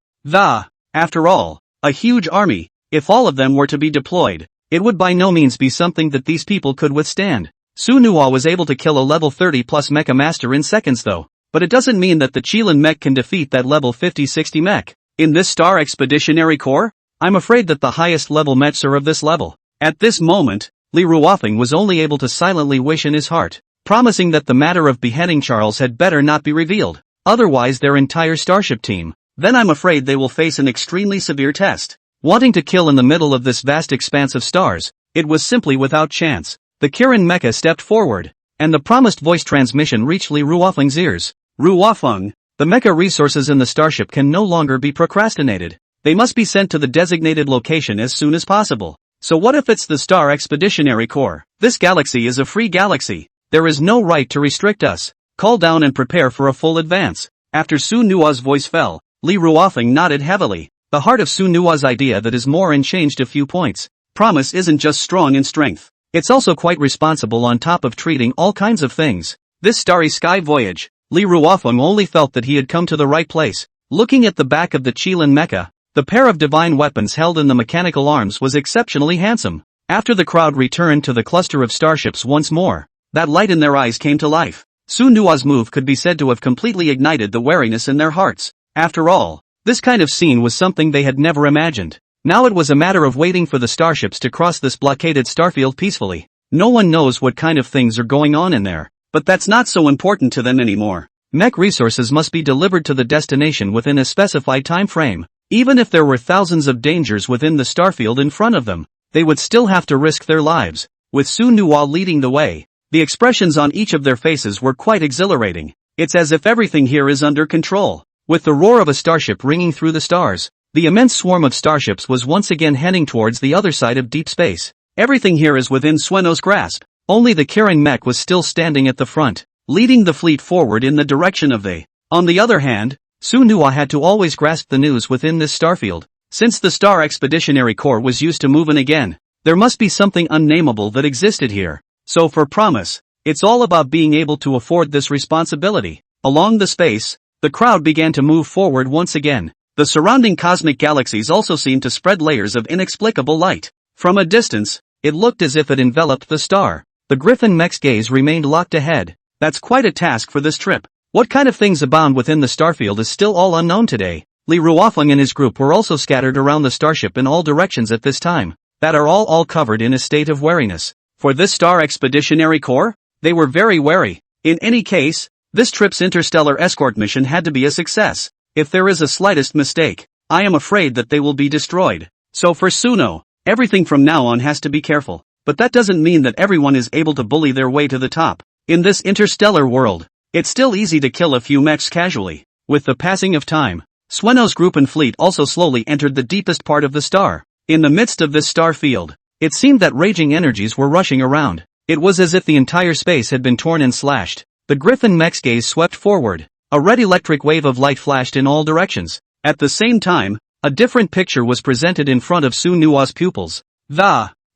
After all, a huge army, if all of them were to be deployed, it would by no means be something that these people could withstand. Su Nuwa was able to kill a level 30 plus mecha master in seconds though, but it doesn't mean that the Qilin mech can defeat that level 50-60 mech. In this Star Expeditionary Corps, I'm afraid that the highest level mechs are of this level. At this moment, Li Ruofeng was only able to silently wish in his heart, promising that the matter of beheading Charles had better not be revealed, otherwise their entire starship team, then I'm afraid they will face an extremely severe test. Wanting to kill in the middle of this vast expanse of stars, it was simply without chance. The Kirin mecha stepped forward, and the promised voice transmission reached Li Ruofeng's ears. Ruofeng, the mecha resources in the starship can no longer be procrastinated. They must be sent to the designated location as soon as possible. So what if it's the Star Expeditionary Corps? This galaxy is a free galaxy. There is no right to restrict us. Call down and prepare for a full advance. After Su Nua's voice fell, Li Ruofeng nodded heavily. The heart of Su Nua's idea that is more and changed a few points. Promise isn't just strong in strength. It's also quite responsible on top of treating all kinds of things. This starry sky voyage, Li Ruofeng only felt that he had come to the right place. Looking at the back of the Qilin Mecha, the pair of divine weapons held in the mechanical arms was exceptionally handsome. After the crowd returned to the cluster of starships once more, that light in their eyes came to life. Su Nua's move could be said to have completely ignited the wariness in their hearts. After all, this kind of scene was something they had never imagined. Now it was a matter of waiting for the starships to cross this blockaded starfield peacefully. No one knows what kind of things are going on in there, but that's not so important to them anymore. Mech resources must be delivered to the destination within a specified time frame. Even if there were thousands of dangers within the starfield in front of them, they would still have to risk their lives. With Su Nua leading the way, the expressions on each of their faces were quite exhilarating. It's as if everything here is under control. With the roar of a starship ringing through the stars, the immense swarm of starships was once again heading towards the other side of deep space. Everything here is within Sueno's grasp. Only the Kirin mech was still standing at the front, leading the fleet forward in the direction of the. On the other hand, Su Nua had to always grasp the news within this starfield. Since the Star Expeditionary Corps was used to moving again, there must be something unnameable that existed here. So for Promise, it's all about being able to afford this responsibility. Along the space, the crowd began to move forward once again. The surrounding cosmic galaxies also seemed to spread layers of inexplicable light. From a distance, it looked as if it enveloped the star. The Griffin mech's gaze remained locked ahead. That's quite a task for this trip. What kind of things abound within the starfield is still all unknown today. Li Ruofeng and his group were also scattered around the starship in all directions at this time, that are all covered in a state of wariness. For this Star Expeditionary Corps, they were very wary. In any case, this trip's interstellar escort mission had to be a success. If there is a slightest mistake, I am afraid that they will be destroyed. So for Suno, everything from now on has to be careful. But that doesn't mean that everyone is able to bully their way to the top. In this interstellar world, it's still easy to kill a few mechs casually. With the passing of time, Sueno's group and fleet also slowly entered the deepest part of the star. In the midst of this star field, it seemed that raging energies were rushing around. It was as if the entire space had been torn and slashed. The Griffin mech's gaze swept forward. A red electric wave of light flashed in all directions. At the same time, a different picture was presented in front of Su Nua's pupils.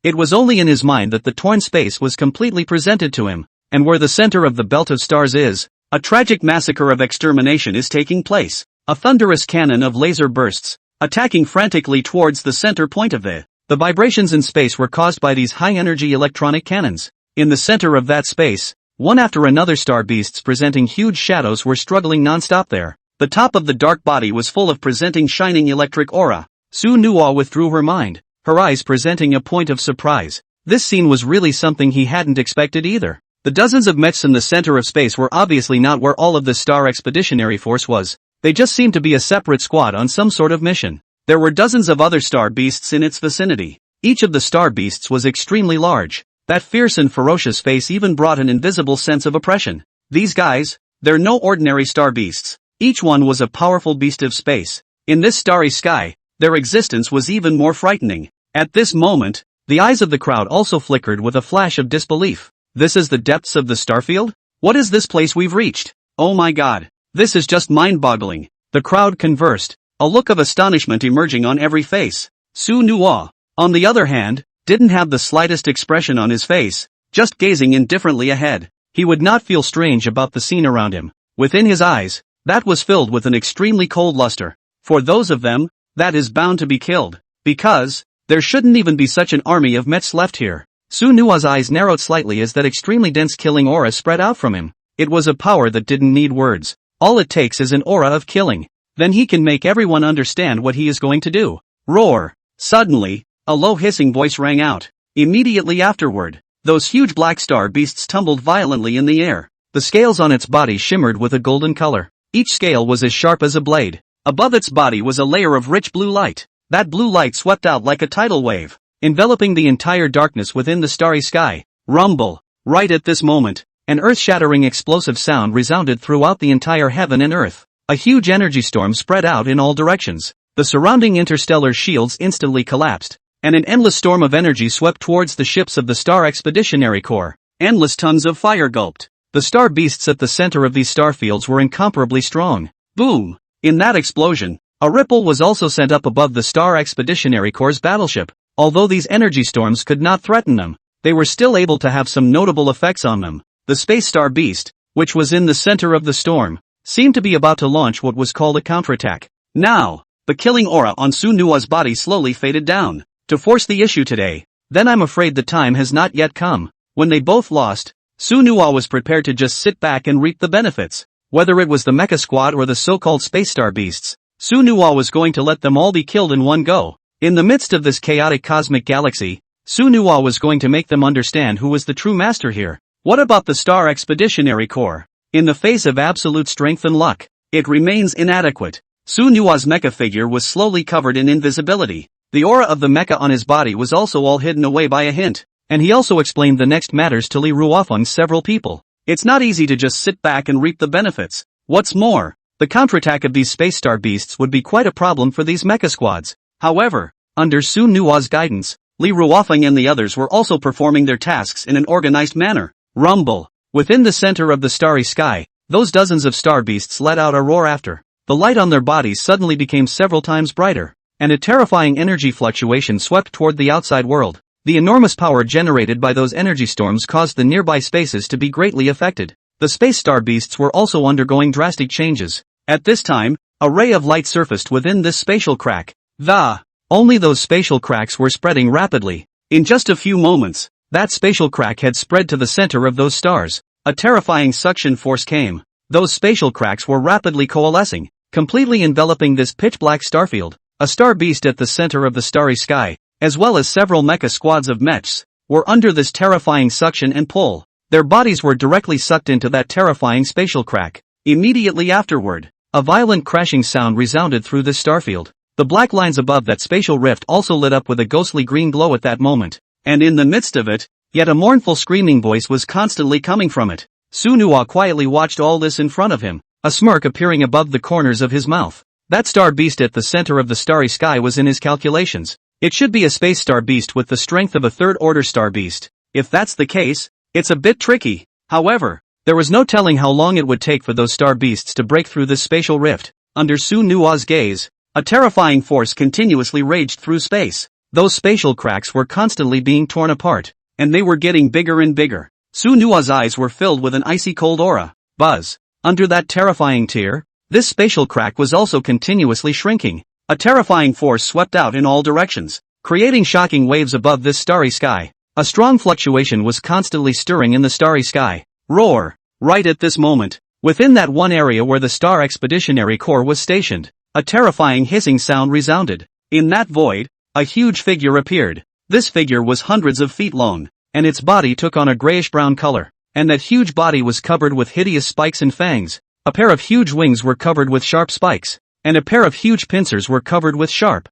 It was only in his mind that the torn space was completely presented to him, and where the center of the belt of stars is, a tragic massacre of extermination is taking place. A thunderous cannon of laser bursts, attacking frantically towards the center point of the vibrations in space were caused by these high-energy electronic cannons. In the center of that space, one after another star beasts presenting huge shadows were struggling non-stop there. The top of the dark body was full of presenting shining electric aura. Su Nua withdrew her mind, her eyes presenting a point of surprise. This scene was really something he hadn't expected either. The dozens of mechs in the center of space were obviously not where all of the Star Expeditionary Force was. They just seemed to be a separate squad on some sort of mission. There were dozens of other star beasts in its vicinity. Each of the star beasts was extremely large. That fierce and ferocious face even brought an invisible sense of oppression. These guys, they're no ordinary star beasts. Each one was a powerful beast of space. In this starry sky, their existence was even more frightening. At this moment, the eyes of the crowd also flickered with a flash of disbelief. This is the depths of the starfield? What is this place we've reached? Oh my god. This is just mind-boggling. The crowd conversed, a look of astonishment emerging on every face. Su Nua, on the other hand, didn't have the slightest expression on his face, just gazing indifferently ahead. He would not feel strange about the scene around him. Within his eyes, that was filled with an extremely cold luster. For those of them, that is bound to be killed. Because, there shouldn't even be such an army of Mets left here. Su Nua's eyes narrowed slightly as that extremely dense killing aura spread out from him. It was a power that didn't need words. All it takes is an aura of killing. Then he can make everyone understand what he is going to do. Roar! Suddenly, a low hissing voice rang out. Immediately afterward, those huge black star beasts tumbled violently in the air. The scales on its body shimmered with a golden color. Each scale was as sharp as a blade. Above its body was a layer of rich blue light. That blue light swept out like a tidal wave, enveloping the entire darkness within the starry sky. Rumble! Right at this moment, an earth-shattering explosive sound resounded throughout the entire heaven and earth. A huge energy storm spread out in all directions. The surrounding interstellar shields instantly collapsed. and an endless storm of energy swept towards the ships of the Star Expeditionary Corps. Endless tons of fire gulped. The star beasts at the center of these starfields were incomparably strong. Boom! In that explosion, a ripple was also sent up above the Star Expeditionary Corps' battleship. Although these energy storms could not threaten them, they were still able to have some notable effects on them. The Space Star Beast, which was in the center of the storm, seemed to be about to launch what was called a counterattack. Now, the killing aura on Sunua's body slowly faded down. To force the issue today, then I'm afraid the time has not yet come. When they both lost, Sunua was prepared to just sit back and reap the benefits. Whether it was the Mecha Squad or the so-called Space Star Beasts, Sunua was going to let them all be killed in one go. In the midst of this chaotic cosmic galaxy, Sunua was going to make them understand who was the true master here. What about the Star Expeditionary Corps? In the face of absolute strength and luck, it remains inadequate. Sunua's mecha figure was slowly covered in invisibility. The aura of the mecha on his body was also all hidden away by a hint, and he also explained the next matters to Li Ruofeng's several people. It's not easy to just sit back and reap the benefits. What's more, the counterattack of these Space Star Beasts would be quite a problem for these mecha squads. However, under Sunua's guidance, Li Ruofeng and the others were also performing their tasks in an organized manner. Rumble. Within the center of the starry sky, those dozens of star beasts let out a roar after. The light on their bodies suddenly became several times brighter, and a terrifying energy fluctuation swept toward the outside world. The enormous power generated by those energy storms caused the nearby spaces to be greatly affected. The Space Star Beasts were also undergoing drastic changes. At this time, a ray of light surfaced within this spatial crack. Only those spatial cracks were spreading rapidly. In just a few moments, that spatial crack had spread to the center of those stars. A terrifying suction force came. Those spatial cracks were rapidly coalescing, completely enveloping this pitch-black starfield. A star beast at the center of the starry sky, as well as several mecha squads of mechs, were under this terrifying suction and pull. Their bodies were directly sucked into that terrifying spatial crack. Immediately afterward, a violent crashing sound resounded through this starfield. The black lines above that spatial rift also lit up with a ghostly green glow at that moment, and in the midst of it, yet a mournful screaming voice was constantly coming from it. Sunua quietly watched all this in front of him, a smirk appearing above the corners of his mouth. That star beast at the center of the starry sky was in his calculations. It should be a space star beast with the strength of a third-order star beast. If that's the case, it's a bit tricky. However, there was no telling how long it would take for those star beasts to break through this spatial rift. Under Sunua's gaze, a terrifying force continuously raged through space. Those spatial cracks were constantly being torn apart, and they were getting bigger and bigger. Sunua's eyes were filled with an icy cold aura. Buzz. Under that terrifying tear, this spatial crack was also continuously shrinking. A terrifying force swept out in all directions, creating shocking waves above this starry sky. A strong fluctuation was constantly stirring in the starry sky. Roar! Right at this moment, within that one area where the Star Expeditionary Corps was stationed, a terrifying hissing sound resounded. In that void, a huge figure appeared. This figure was hundreds of feet long, and its body took on a grayish-brown color, and that huge body was covered with hideous spikes and fangs. A pair of huge wings were covered with sharp spikes, and a pair of huge pincers were covered with sharp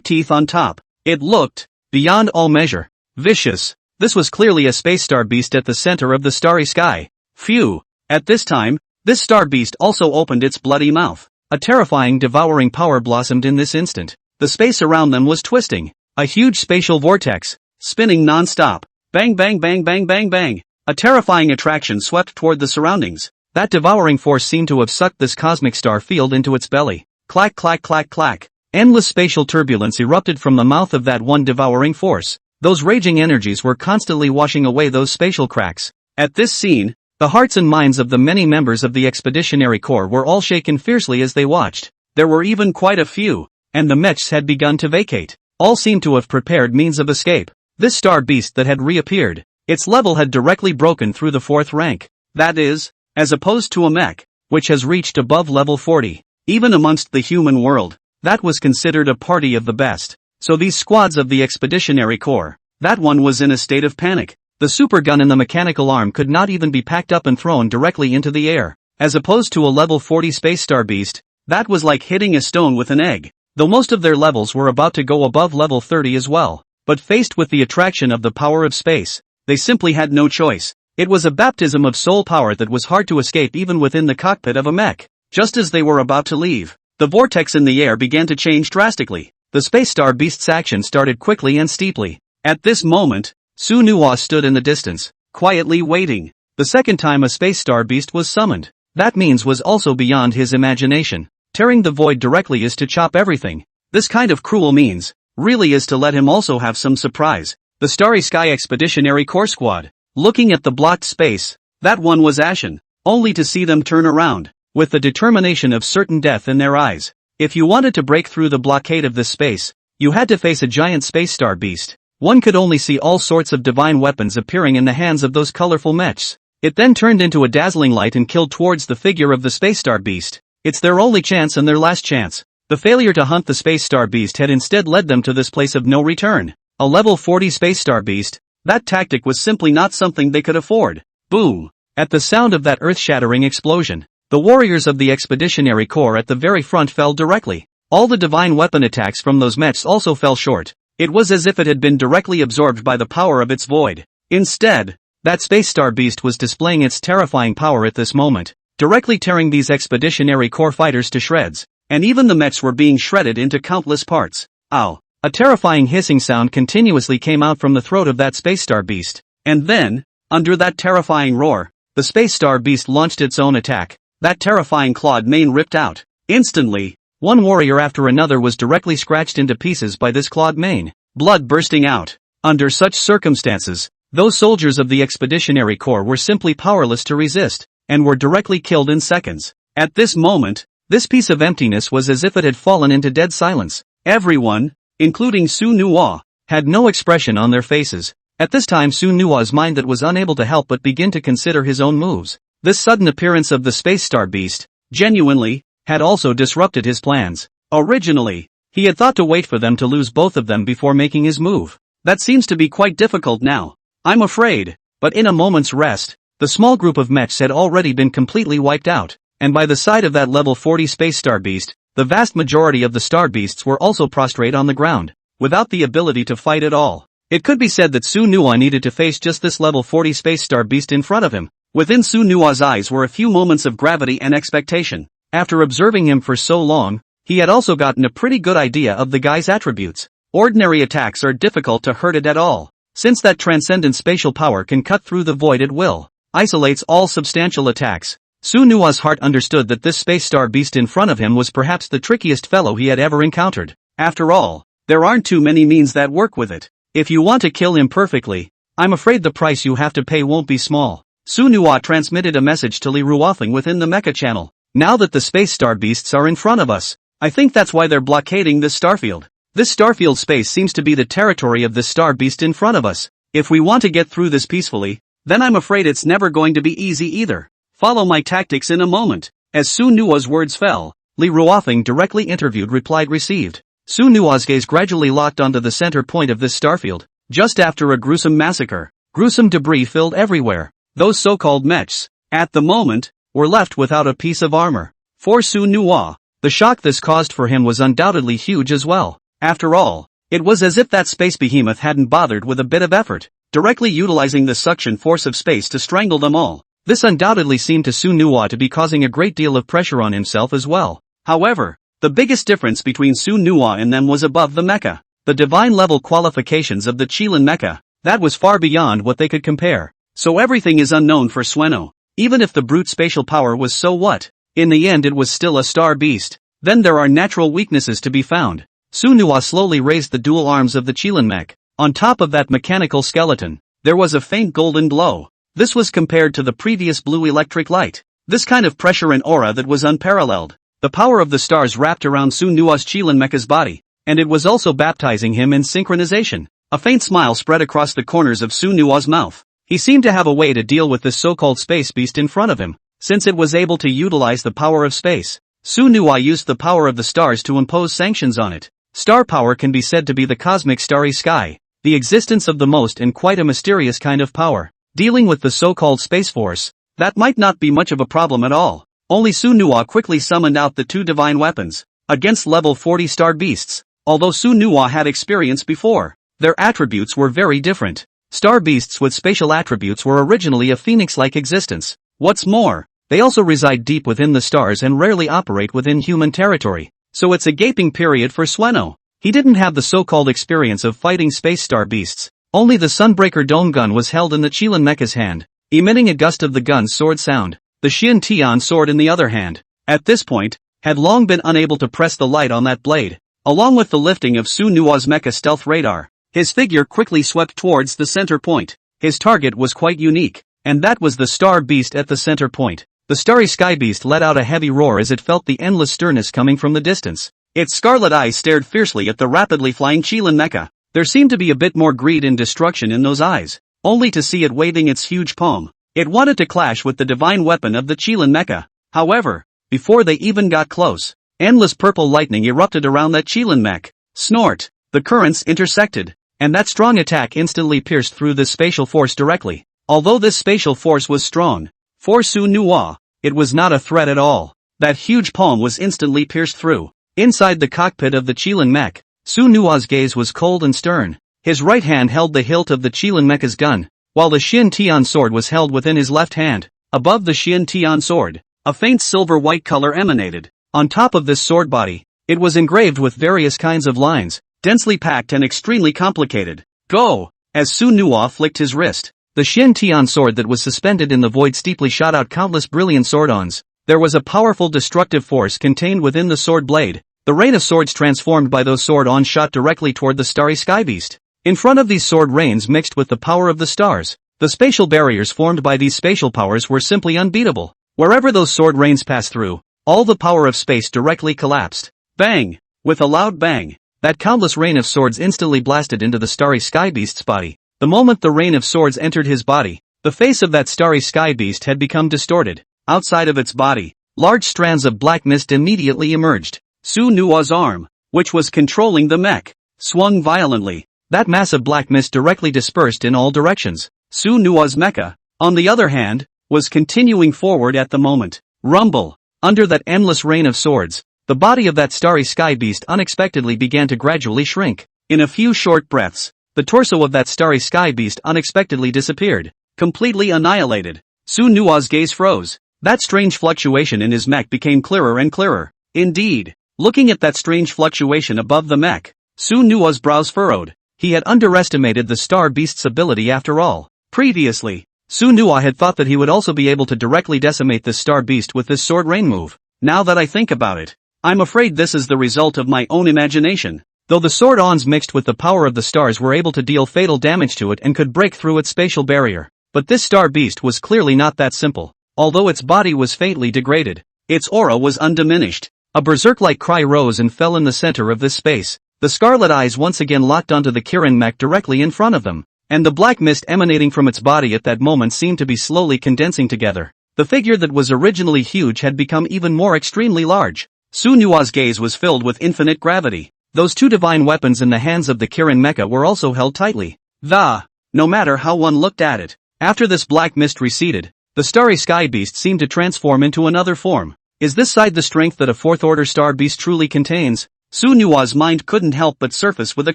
teeth on top. It looked, beyond all measure, vicious. This was clearly a space star beast at the center of the starry sky. Phew! At this time, this star beast also opened its bloody mouth. A terrifying devouring power blossomed in this instant. The space around them was twisting. A huge spatial vortex, spinning non-stop. Bang bang bang bang bang bang. A terrifying attraction swept toward the surroundings. That devouring force seemed to have sucked this cosmic star field into its belly. Clack clack clack clack. Endless spatial turbulence erupted from the mouth of that one devouring force. Those raging energies were constantly washing away those spatial cracks. At this scene, the hearts and minds of the many members of the Expeditionary Corps were all shaken fiercely as they watched. There were even quite a few, and the mechs had begun to vacate. All seemed to have prepared means of escape. This star beast that had reappeared, its level had directly broken through the 4th rank. That is, as opposed to a mech, which has reached above level 40. Even amongst the human world, that was considered a party of the best. So these squads of the Expeditionary Corps, that one was in a state of panic. The supergun and the mechanical arm could not even be packed up and thrown directly into the air. As opposed to a level 40 space star beast, that was like hitting a stone with an egg. Though most of their levels were about to go above level 30 as well, but faced with the attraction of the power of space, they simply had no choice. It was a baptism of soul power that was hard to escape even within the cockpit of a mech. Just as they were about to leave, the vortex in the air began to change drastically. the Space Star Beast's action started quickly and steeply. At this moment, Su Nuwa stood in the distance, quietly waiting. The second time a Space Star Beast was summoned, that means was also beyond his imagination. Tearing the void directly is to chop everything. This kind of cruel means, really is to let him also have some surprise. The Starry Sky Expeditionary Corps Squad, looking at the blocked space, that one was ashen, only to see them turn around, with the determination of certain death in their eyes. If you wanted to break through the blockade of this space, you had to face a giant Space Star Beast. One could only see all sorts of divine weapons appearing in the hands of those colorful mechs. It then turned into a dazzling light and killed towards the figure of the Space Star Beast. It's their only chance and their last chance. The failure to hunt the Space Star Beast had instead led them to this place of no return. A level 40 Space Star Beast, that tactic was simply not something they could afford. Boom! At the sound of that earth-shattering explosion, the warriors of the Expeditionary Corps at the very front fell directly. All the divine weapon attacks from those mechs also fell short. It was as if it had been directly absorbed by the power of its void. Instead, that Space Star Beast was displaying its terrifying power at this moment, directly tearing these Expeditionary Corps fighters to shreds, and even the mechs were being shredded into countless parts. Ow! A terrifying hissing sound continuously came out from the throat of that Space Star Beast, and then, under that terrifying roar, the Space Star Beast launched its own attack. That terrifying clawed mane ripped out. Instantly, one warrior after another was directly scratched into pieces by this clawed mane, blood bursting out. Under such circumstances, those soldiers of the Expeditionary Corps were simply powerless to resist, and were directly killed in seconds. At this moment, this piece of emptiness was as if it had fallen into dead silence. Everyone, including Su Nuwa, had no expression on their faces. At this time Su Nuwa's mind that was unable to help but begin to consider his own moves. This sudden appearance of the Space Star Beast, genuinely, had also disrupted his plans. Originally, he had thought to wait for them to lose both of them before making his move. That seems to be quite difficult now, I'm afraid. But in a moment's rest, the small group of mechs had already been completely wiped out, and by the side of that level 40 Space Star Beast, the vast majority of the Star Beasts were also prostrate on the ground, without the ability to fight at all. It could be said that Su Nuwa needed to face just this level 40 Space Star Beast in front of him. Within Su Nuwa's eyes were a few moments of gravity and expectation. After observing him for so long, he had also gotten a pretty good idea of the guy's attributes. Ordinary attacks are difficult to hurt it at all, since that transcendent spatial power can cut through the void at will, isolates all substantial attacks. Su Nuwa's heart understood that this Space Star Beast in front of him was perhaps the trickiest fellow he had ever encountered. After all, there aren't too many means that work with it. If you want to kill him perfectly, I'm afraid the price you have to pay won't be small. Su Nuwa transmitted a message to Li Ruofeng within the Mecha channel. Now that the Space Star Beasts are in front of us, I think that's why they're blockading this starfield. This starfield space seems to be the territory of this Star Beast in front of us. If we want to get through this peacefully, then I'm afraid it's never going to be easy either. Follow my tactics in a moment. As Su Nuwa's words fell, Li Ruofeng directly interviewed replied received. Su Nuwa's gaze gradually locked onto the center point of this starfield. Just after a gruesome massacre, gruesome debris filled everywhere. Those so-called mechs, at the moment, were left without a piece of armor. For Su Nuwa, the shock this caused for him was undoubtedly huge as well. After all, it was as if that space behemoth hadn't bothered with a bit of effort, directly utilizing the suction force of space to strangle them all. This undoubtedly seemed to Su Nuwa to be causing a great deal of pressure on himself as well. However, the biggest difference between Su Nuwa and them was above the mecha. The divine level qualifications of the Qilin mecha, that was far beyond what they could compare. So everything is unknown for Sueno. Even if the brute spatial power was so what? In the end it was still a star beast. Then there are natural weaknesses to be found. Su Nuwa slowly raised the dual arms of the Qilin mech. On top of that mechanical skeleton, there was a faint golden glow. This was compared to the previous blue electric light. This kind of pressure and aura that was unparalleled. The power of the stars wrapped around Su Nuwa's Qilin mecha's body, and it was also baptizing him in synchronization. A faint smile spread across the corners of Su Nuwa's mouth. He seemed to have a way to deal with this so-called space beast in front of him, since it was able to utilize the power of space. Su Nuwa used the power of the stars to impose sanctions on it. Star power can be said to be the cosmic starry sky, the existence of the most and quite a mysterious kind of power. Dealing with the so-called space force, that might not be much of a problem at all. Only Su Nuwa quickly summoned out the two divine weapons, against level 40 star beasts. Although Su Nuwa had experience before, their attributes were very different. Star beasts with spatial attributes were originally a phoenix-like existence. What's more, they also reside deep within the stars and rarely operate within human territory. So it's a gaping period for Sueno. He didn't have the so-called experience of fighting space star beasts. Only the Sunbreaker dome gun was held in the Chilean mecha's hand, emitting a gust of the gun's sword sound. The Xian Tian sword in the other hand, at this point, had long been unable to press the light on that blade. Along with the lifting of Su Nua's mecha stealth radar, his figure quickly swept towards the center point. His target was quite unique, and that was the star beast at the center point. The starry sky beast let out a heavy roar as it felt the endless sternness coming from the distance. Its scarlet eyes stared fiercely at the rapidly flying Chilean mecha. There seemed to be a bit more greed and destruction in those eyes, only to see it waving its huge palm. It wanted to clash with the divine weapon of the Chilean mecha. However, before they even got close, endless purple lightning erupted around that Chilean mech. Snort! The currents intersected, and that strong attack instantly pierced through this spatial force directly. Although this spatial force was strong, for Su Nua, it was not a threat at all. That huge palm was instantly pierced through. Inside the cockpit of the Chilean mech, Su Nua's gaze was cold and stern. His right hand held the hilt of the Chilean mecha's gun, while the Xian Tian sword was held within his left hand. Above the Xian Tian sword, a faint silver-white color emanated. On top of this sword body, it was engraved with various kinds of lines, densely packed and extremely complicated. Go! As Su Nua flicked his wrist, the Xian Tian sword that was suspended in the void steeply shot out countless brilliant sword-ons. There was a powerful destructive force contained within the sword blade. The rain of swords transformed by those sword-ons shot directly toward the starry sky beast. In front of these sword rains mixed with the power of the stars, the spatial barriers formed by these spatial powers were simply unbeatable. Wherever those sword rains passed through, all the power of space directly collapsed. Bang! With a loud bang, that countless rain of swords instantly blasted into the starry sky beast's body. The moment the rain of swords entered his body, the face of that starry sky beast had become distorted. Outside of its body, large strands of black mist immediately emerged. Su Nua's arm, which was controlling the mech, swung violently. That mass of black mist directly dispersed in all directions. Su Nua's mecha, on the other hand, was continuing forward at the moment. Rumble! Under that endless rain of swords, the body of that starry sky beast unexpectedly began to gradually shrink. In a few short breaths, the torso of that starry sky beast unexpectedly disappeared, completely annihilated. Su Nua's gaze froze. That strange fluctuation in his mech became clearer and clearer. Indeed, looking at that strange fluctuation above the mech, Su Nua's brows furrowed. He had underestimated the star beast's ability after all. Previously, Su Nua had thought that he would also be able to directly decimate this star beast with this sword rain move. Now that I think about it, I'm afraid this is the result of my own imagination. Though the sword-ons mixed with the power of the stars were able to deal fatal damage to it and could break through its spatial barrier, but this star beast was clearly not that simple. Although its body was faintly degraded, its aura was undiminished. A berserk-like cry rose and fell in the center of this space. The scarlet eyes once again locked onto the Kirin mech directly in front of them, and the black mist emanating from its body at that moment seemed to be slowly condensing together. The figure that was originally huge had become even more extremely large. Su Nua's gaze was filled with infinite gravity. Those two divine weapons in the hands of the Kirin mecha were also held tightly. No matter how one looked at it, after this black mist receded, the starry sky beast seemed to transform into another form. Is this side the strength that a fourth-order star beast truly contains? Su Nua's mind couldn't help but surface with a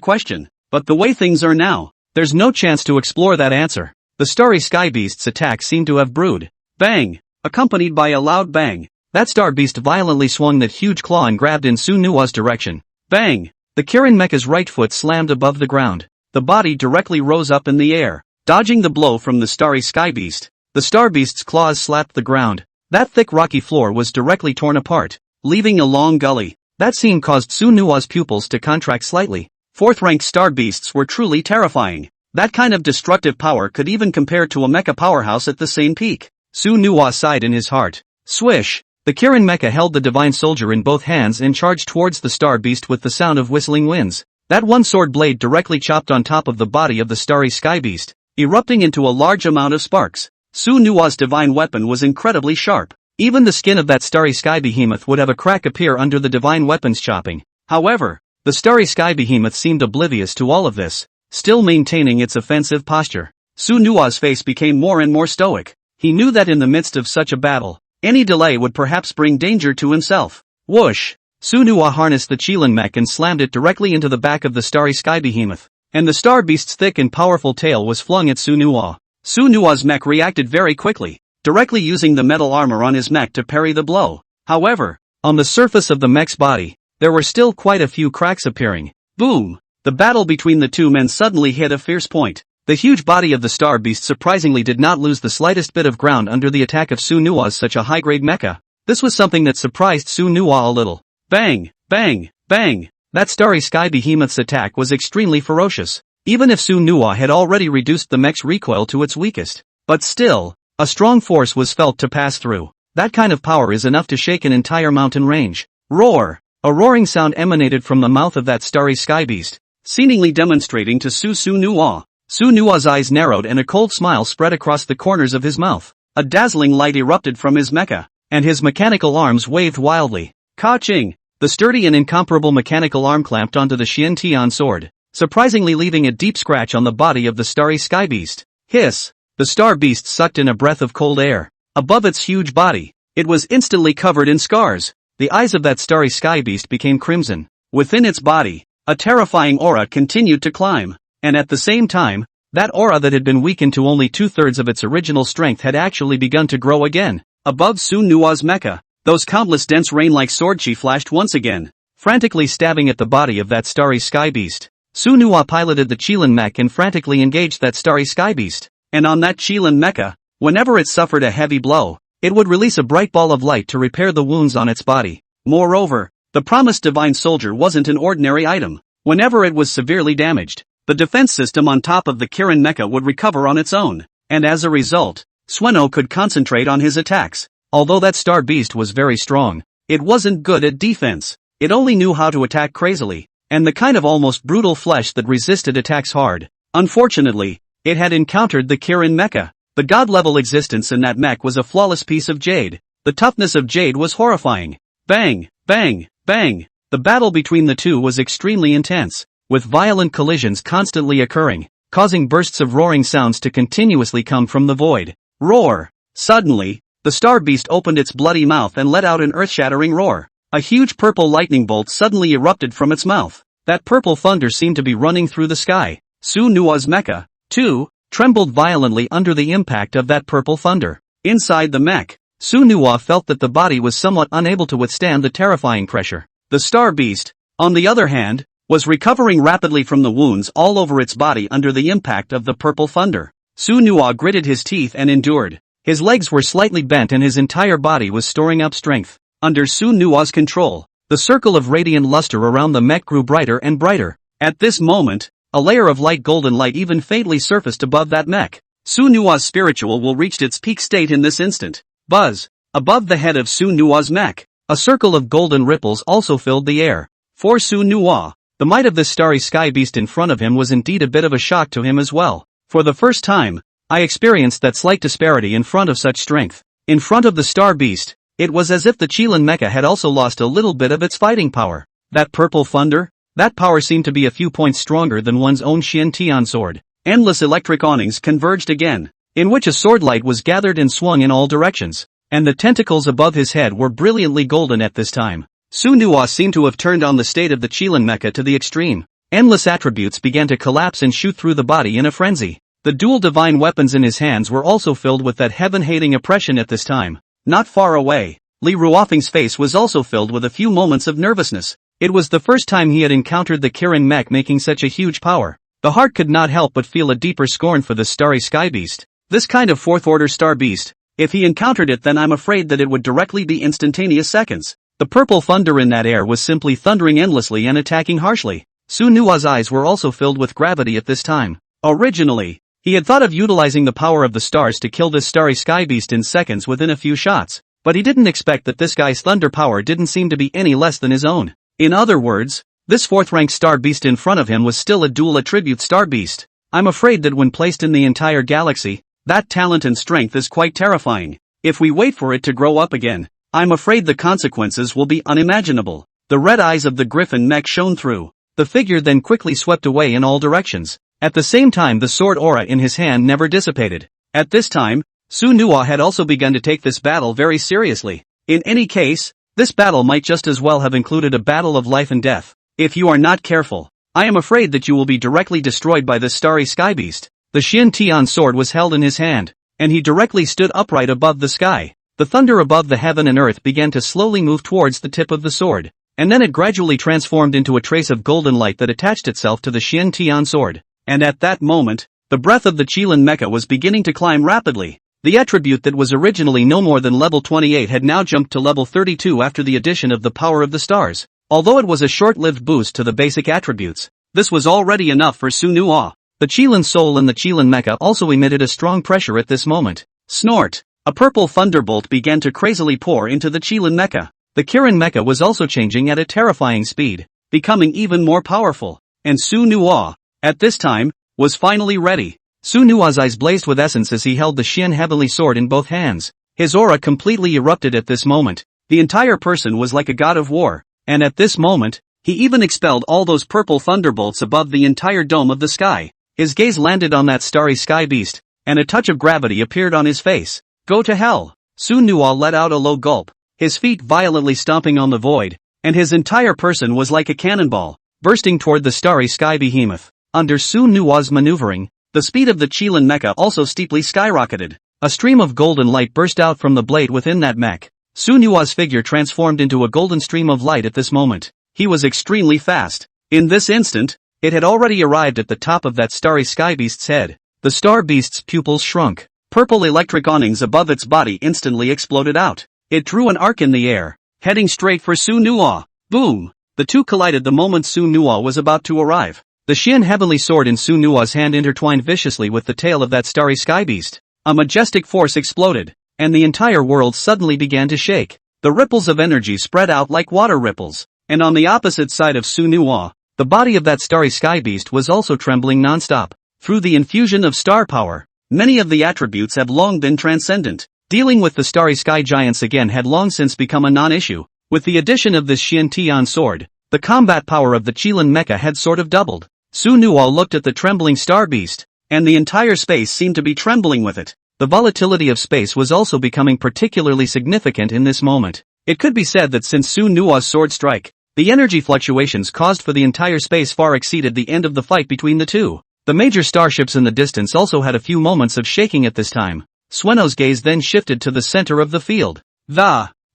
question. But the way things are now, there's no chance to explore that answer. The starry sky beast's attack seemed to have brewed. Bang! Accompanied by a loud bang, that star beast violently swung that huge claw and grabbed in Su Nua's direction. Bang! The Kirin mecha's right foot slammed above the ground. The body directly rose up in the air, dodging the blow from the starry sky beast. The star beast's claws slapped the ground. That thick rocky floor was directly torn apart, leaving a long gully. That scene caused Su Nua's pupils to contract slightly. Fourth-ranked star beasts were truly terrifying. That kind of destructive power could even compare to a mecha powerhouse at the same peak. Su Nua sighed in his heart. Swish! The Kirin mecha held the divine soldier in both hands and charged towards the star beast with the sound of whistling winds. That one sword blade directly chopped on top of the body of the starry sky beast, erupting into a large amount of sparks. Su Nua's divine weapon was incredibly sharp. Even the skin of that starry sky behemoth would have a crack appear under the divine weapon's chopping. However, the starry sky behemoth seemed oblivious to all of this, still maintaining its offensive posture. Su Nua's face became more and more stoic. He knew that in the midst of such a battle, any delay would perhaps bring danger to himself. Whoosh! Su Nua harnessed the Chilean mech and slammed it directly into the back of the starry sky behemoth, and the star beast's thick and powerful tail was flung at Su Nua. Su Nua's mech reacted very quickly, directly using the metal armor on his mech to parry the blow. However, on the surface of the mech's body, there were still quite a few cracks appearing. Boom! The battle between the two men suddenly hit a fierce point. The huge body of the star beast surprisingly did not lose the slightest bit of ground under the attack of Su Nua's such a high-grade mecha. This was something that surprised Su Nua a little. Bang! Bang! Bang! That starry sky behemoth's attack was extremely ferocious, even if Su Nua had already reduced the mech's recoil to its weakest. But still, a strong force was felt to pass through. That kind of power is enough to shake an entire mountain range. Roar! A roaring sound emanated from the mouth of that starry sky beast, seemingly demonstrating to Su Nua. Su Nua's eyes narrowed and a cold smile spread across the corners of his mouth. A dazzling light erupted from his mecha, and his mechanical arms waved wildly. Ka-ching! The sturdy and incomparable mechanical arm clamped onto the Xiantian sword, surprisingly leaving a deep scratch on the body of the starry sky beast. Hiss! The star beast sucked in a breath of cold air. Above its huge body, it was instantly covered in scars. The eyes of that starry sky beast became crimson. Within its body, a terrifying aura continued to climb, and at the same time, that aura that had been weakened to only 2/3 of its original strength had actually begun to grow again. Above Su Nua's mecha, those countless dense rain-like sword chi flashed once again, frantically stabbing at the body of that starry sky beast. Su Nua piloted the Qilin mech and frantically engaged that starry sky beast. And on that Qilin mecha, whenever it suffered a heavy blow, it would release a bright ball of light to repair the wounds on its body. Moreover, the promised divine soldier wasn't an ordinary item. Whenever it was severely damaged, the defense system on top of the Kirin mecha would recover on its own, and as a result, Sueno could concentrate on his attacks. Although that star beast was very strong, it wasn't good at defense. It only knew how to attack crazily, and the kind of almost brutal flesh that resisted attacks hard. Unfortunately, it had encountered the Kirin mecha. The god-level existence in that mech was a flawless piece of jade. The toughness of jade was horrifying. Bang! Bang! Bang! The battle between the two was extremely intense, with violent collisions constantly occurring, causing bursts of roaring sounds to continuously come from the void. Roar! Suddenly, the star beast opened its bloody mouth and let out an earth-shattering roar. A huge purple lightning bolt suddenly erupted from its mouth. That purple thunder seemed to be running through the sky. Su Nua's mecha, too, trembled violently under the impact of that purple thunder. Inside the mech, Su Nua felt that the body was somewhat unable to withstand the terrifying pressure. The star beast, on the other hand, was recovering rapidly from the wounds all over its body under the impact of the purple thunder. Su Nua gritted his teeth and endured. His legs were slightly bent and his entire body was storing up strength. Under Su Nua's control, the circle of radiant luster around the mech grew brighter and brighter. At this moment, a layer of light golden light even faintly surfaced above that mech. Su Nua's spiritual will reached its peak state in this instant. Buzz! Above the head of Su Nua's mech, a circle of golden ripples also filled the air. For Su Nua, the might of this starry sky beast in front of him was indeed a bit of a shock to him as well. For the first time, I experienced that slight disparity in front of such strength. In front of the star beast, it was as if the Qilin mecha had also lost a little bit of its fighting power. That purple thunder? That power seemed to be a few points stronger than one's own Xiantian sword. Endless electric awnings converged again, in which a sword light was gathered and swung in all directions, and the tentacles above his head were brilliantly golden at this time. Su Nua seemed to have turned on the state of the Qilin mecha to the extreme. Endless attributes began to collapse and shoot through the body in a frenzy. The dual divine weapons in his hands were also filled with that heaven-hating oppression at this time. Not far away, Li Ruofeng's face was also filled with a few moments of nervousness. It was the first time he had encountered the Kirin mech making such a huge power. The heart could not help but feel a deeper scorn for the starry sky beast. This kind of fourth-order star beast, if he encountered it, then I'm afraid that it would directly be instantaneous seconds. The purple thunder in that air was simply thundering endlessly and attacking harshly. Su Nua's eyes were also filled with gravity at this time. Originally, he had thought of utilizing the power of the stars to kill this starry sky beast in seconds within a few shots, but he didn't expect that this guy's thunder power didn't seem to be any less than his own. In other words, this fourth-ranked star beast in front of him was still a dual attribute star beast. I'm afraid that when placed in the entire galaxy, that talent and strength is quite terrifying. If we wait for it to grow up again, I'm afraid the consequences will be unimaginable. The red eyes of the griffin mech shone through. The figure then quickly swept away in all directions. At the same time, the sword aura in his hand never dissipated. At this time, Su Nua had also begun to take this battle very seriously. In any case, this battle might just as well have included a battle of life and death. If you are not careful, I am afraid that you will be directly destroyed by this starry sky beast. The Xiantian sword was held in his hand, and he directly stood upright above the sky. The thunder above the heaven and earth began to slowly move towards the tip of the sword, and then it gradually transformed into a trace of golden light that attached itself to the Xian Tian sword. And at that moment, the breath of the Qilin Mecha was beginning to climb rapidly. The attribute that was originally no more than level 28 had now jumped to level 32 after the addition of the power of the stars. Although it was a short-lived boost to the basic attributes, this was already enough for Su Nuo. The Qilin soul and the Qilin Mecha also emitted a strong pressure at this moment. Snort! A purple thunderbolt began to crazily pour into the Qilin Mecha. The Kirin Mecha was also changing at a terrifying speed, becoming even more powerful. And Su Nuo, at this time, was finally ready. Su Nuo's eyes blazed with essence as he held the Xian heavenly sword in both hands. His aura completely erupted at this moment. The entire person was like a god of war, and at this moment, he even expelled all those purple thunderbolts above the entire dome of the sky. His gaze landed on that starry sky beast, and a touch of gravity appeared on his face. Go to hell! Su Nuo let out a low gulp, his feet violently stomping on the void, and his entire person was like a cannonball, bursting toward the starry sky behemoth. Under Su Nuo's maneuvering, the speed of the Qilin Mecha also steeply skyrocketed. A stream of golden light burst out from the blade within that mech. Su Nuo's figure transformed into a golden stream of light at this moment. He was extremely fast. In this instant, it had already arrived at the top of that starry sky beast's head. The star beast's pupils shrunk. Purple electric awnings above its body instantly exploded out. It drew an arc in the air, heading straight for Su Nuo. Boom! The two collided the moment Su Nuo was about to arrive. The Xian heavenly sword in Su Nuo's hand intertwined viciously with the tail of that starry sky beast. A majestic force exploded, and the entire world suddenly began to shake. The ripples of energy spread out like water ripples, and on the opposite side of Su Nuo, the body of that starry sky beast was also trembling non-stop. Through the infusion of star power, many of the attributes have long been transcendent. Dealing with the starry sky giants again had long since become a non-issue. With the addition of this Xian Tian sword, the combat power of the Qilin Mecha had sort of doubled. Su Nuo looked at the trembling star beast, and the entire space seemed to be trembling with it. The volatility of space was also becoming particularly significant in this moment. It could be said that since Su Nuo's sword strike, the energy fluctuations caused for the entire space far exceeded the end of the fight between the two. The major starships in the distance also had a few moments of shaking at this time. Sueno's gaze then shifted to the center of the field.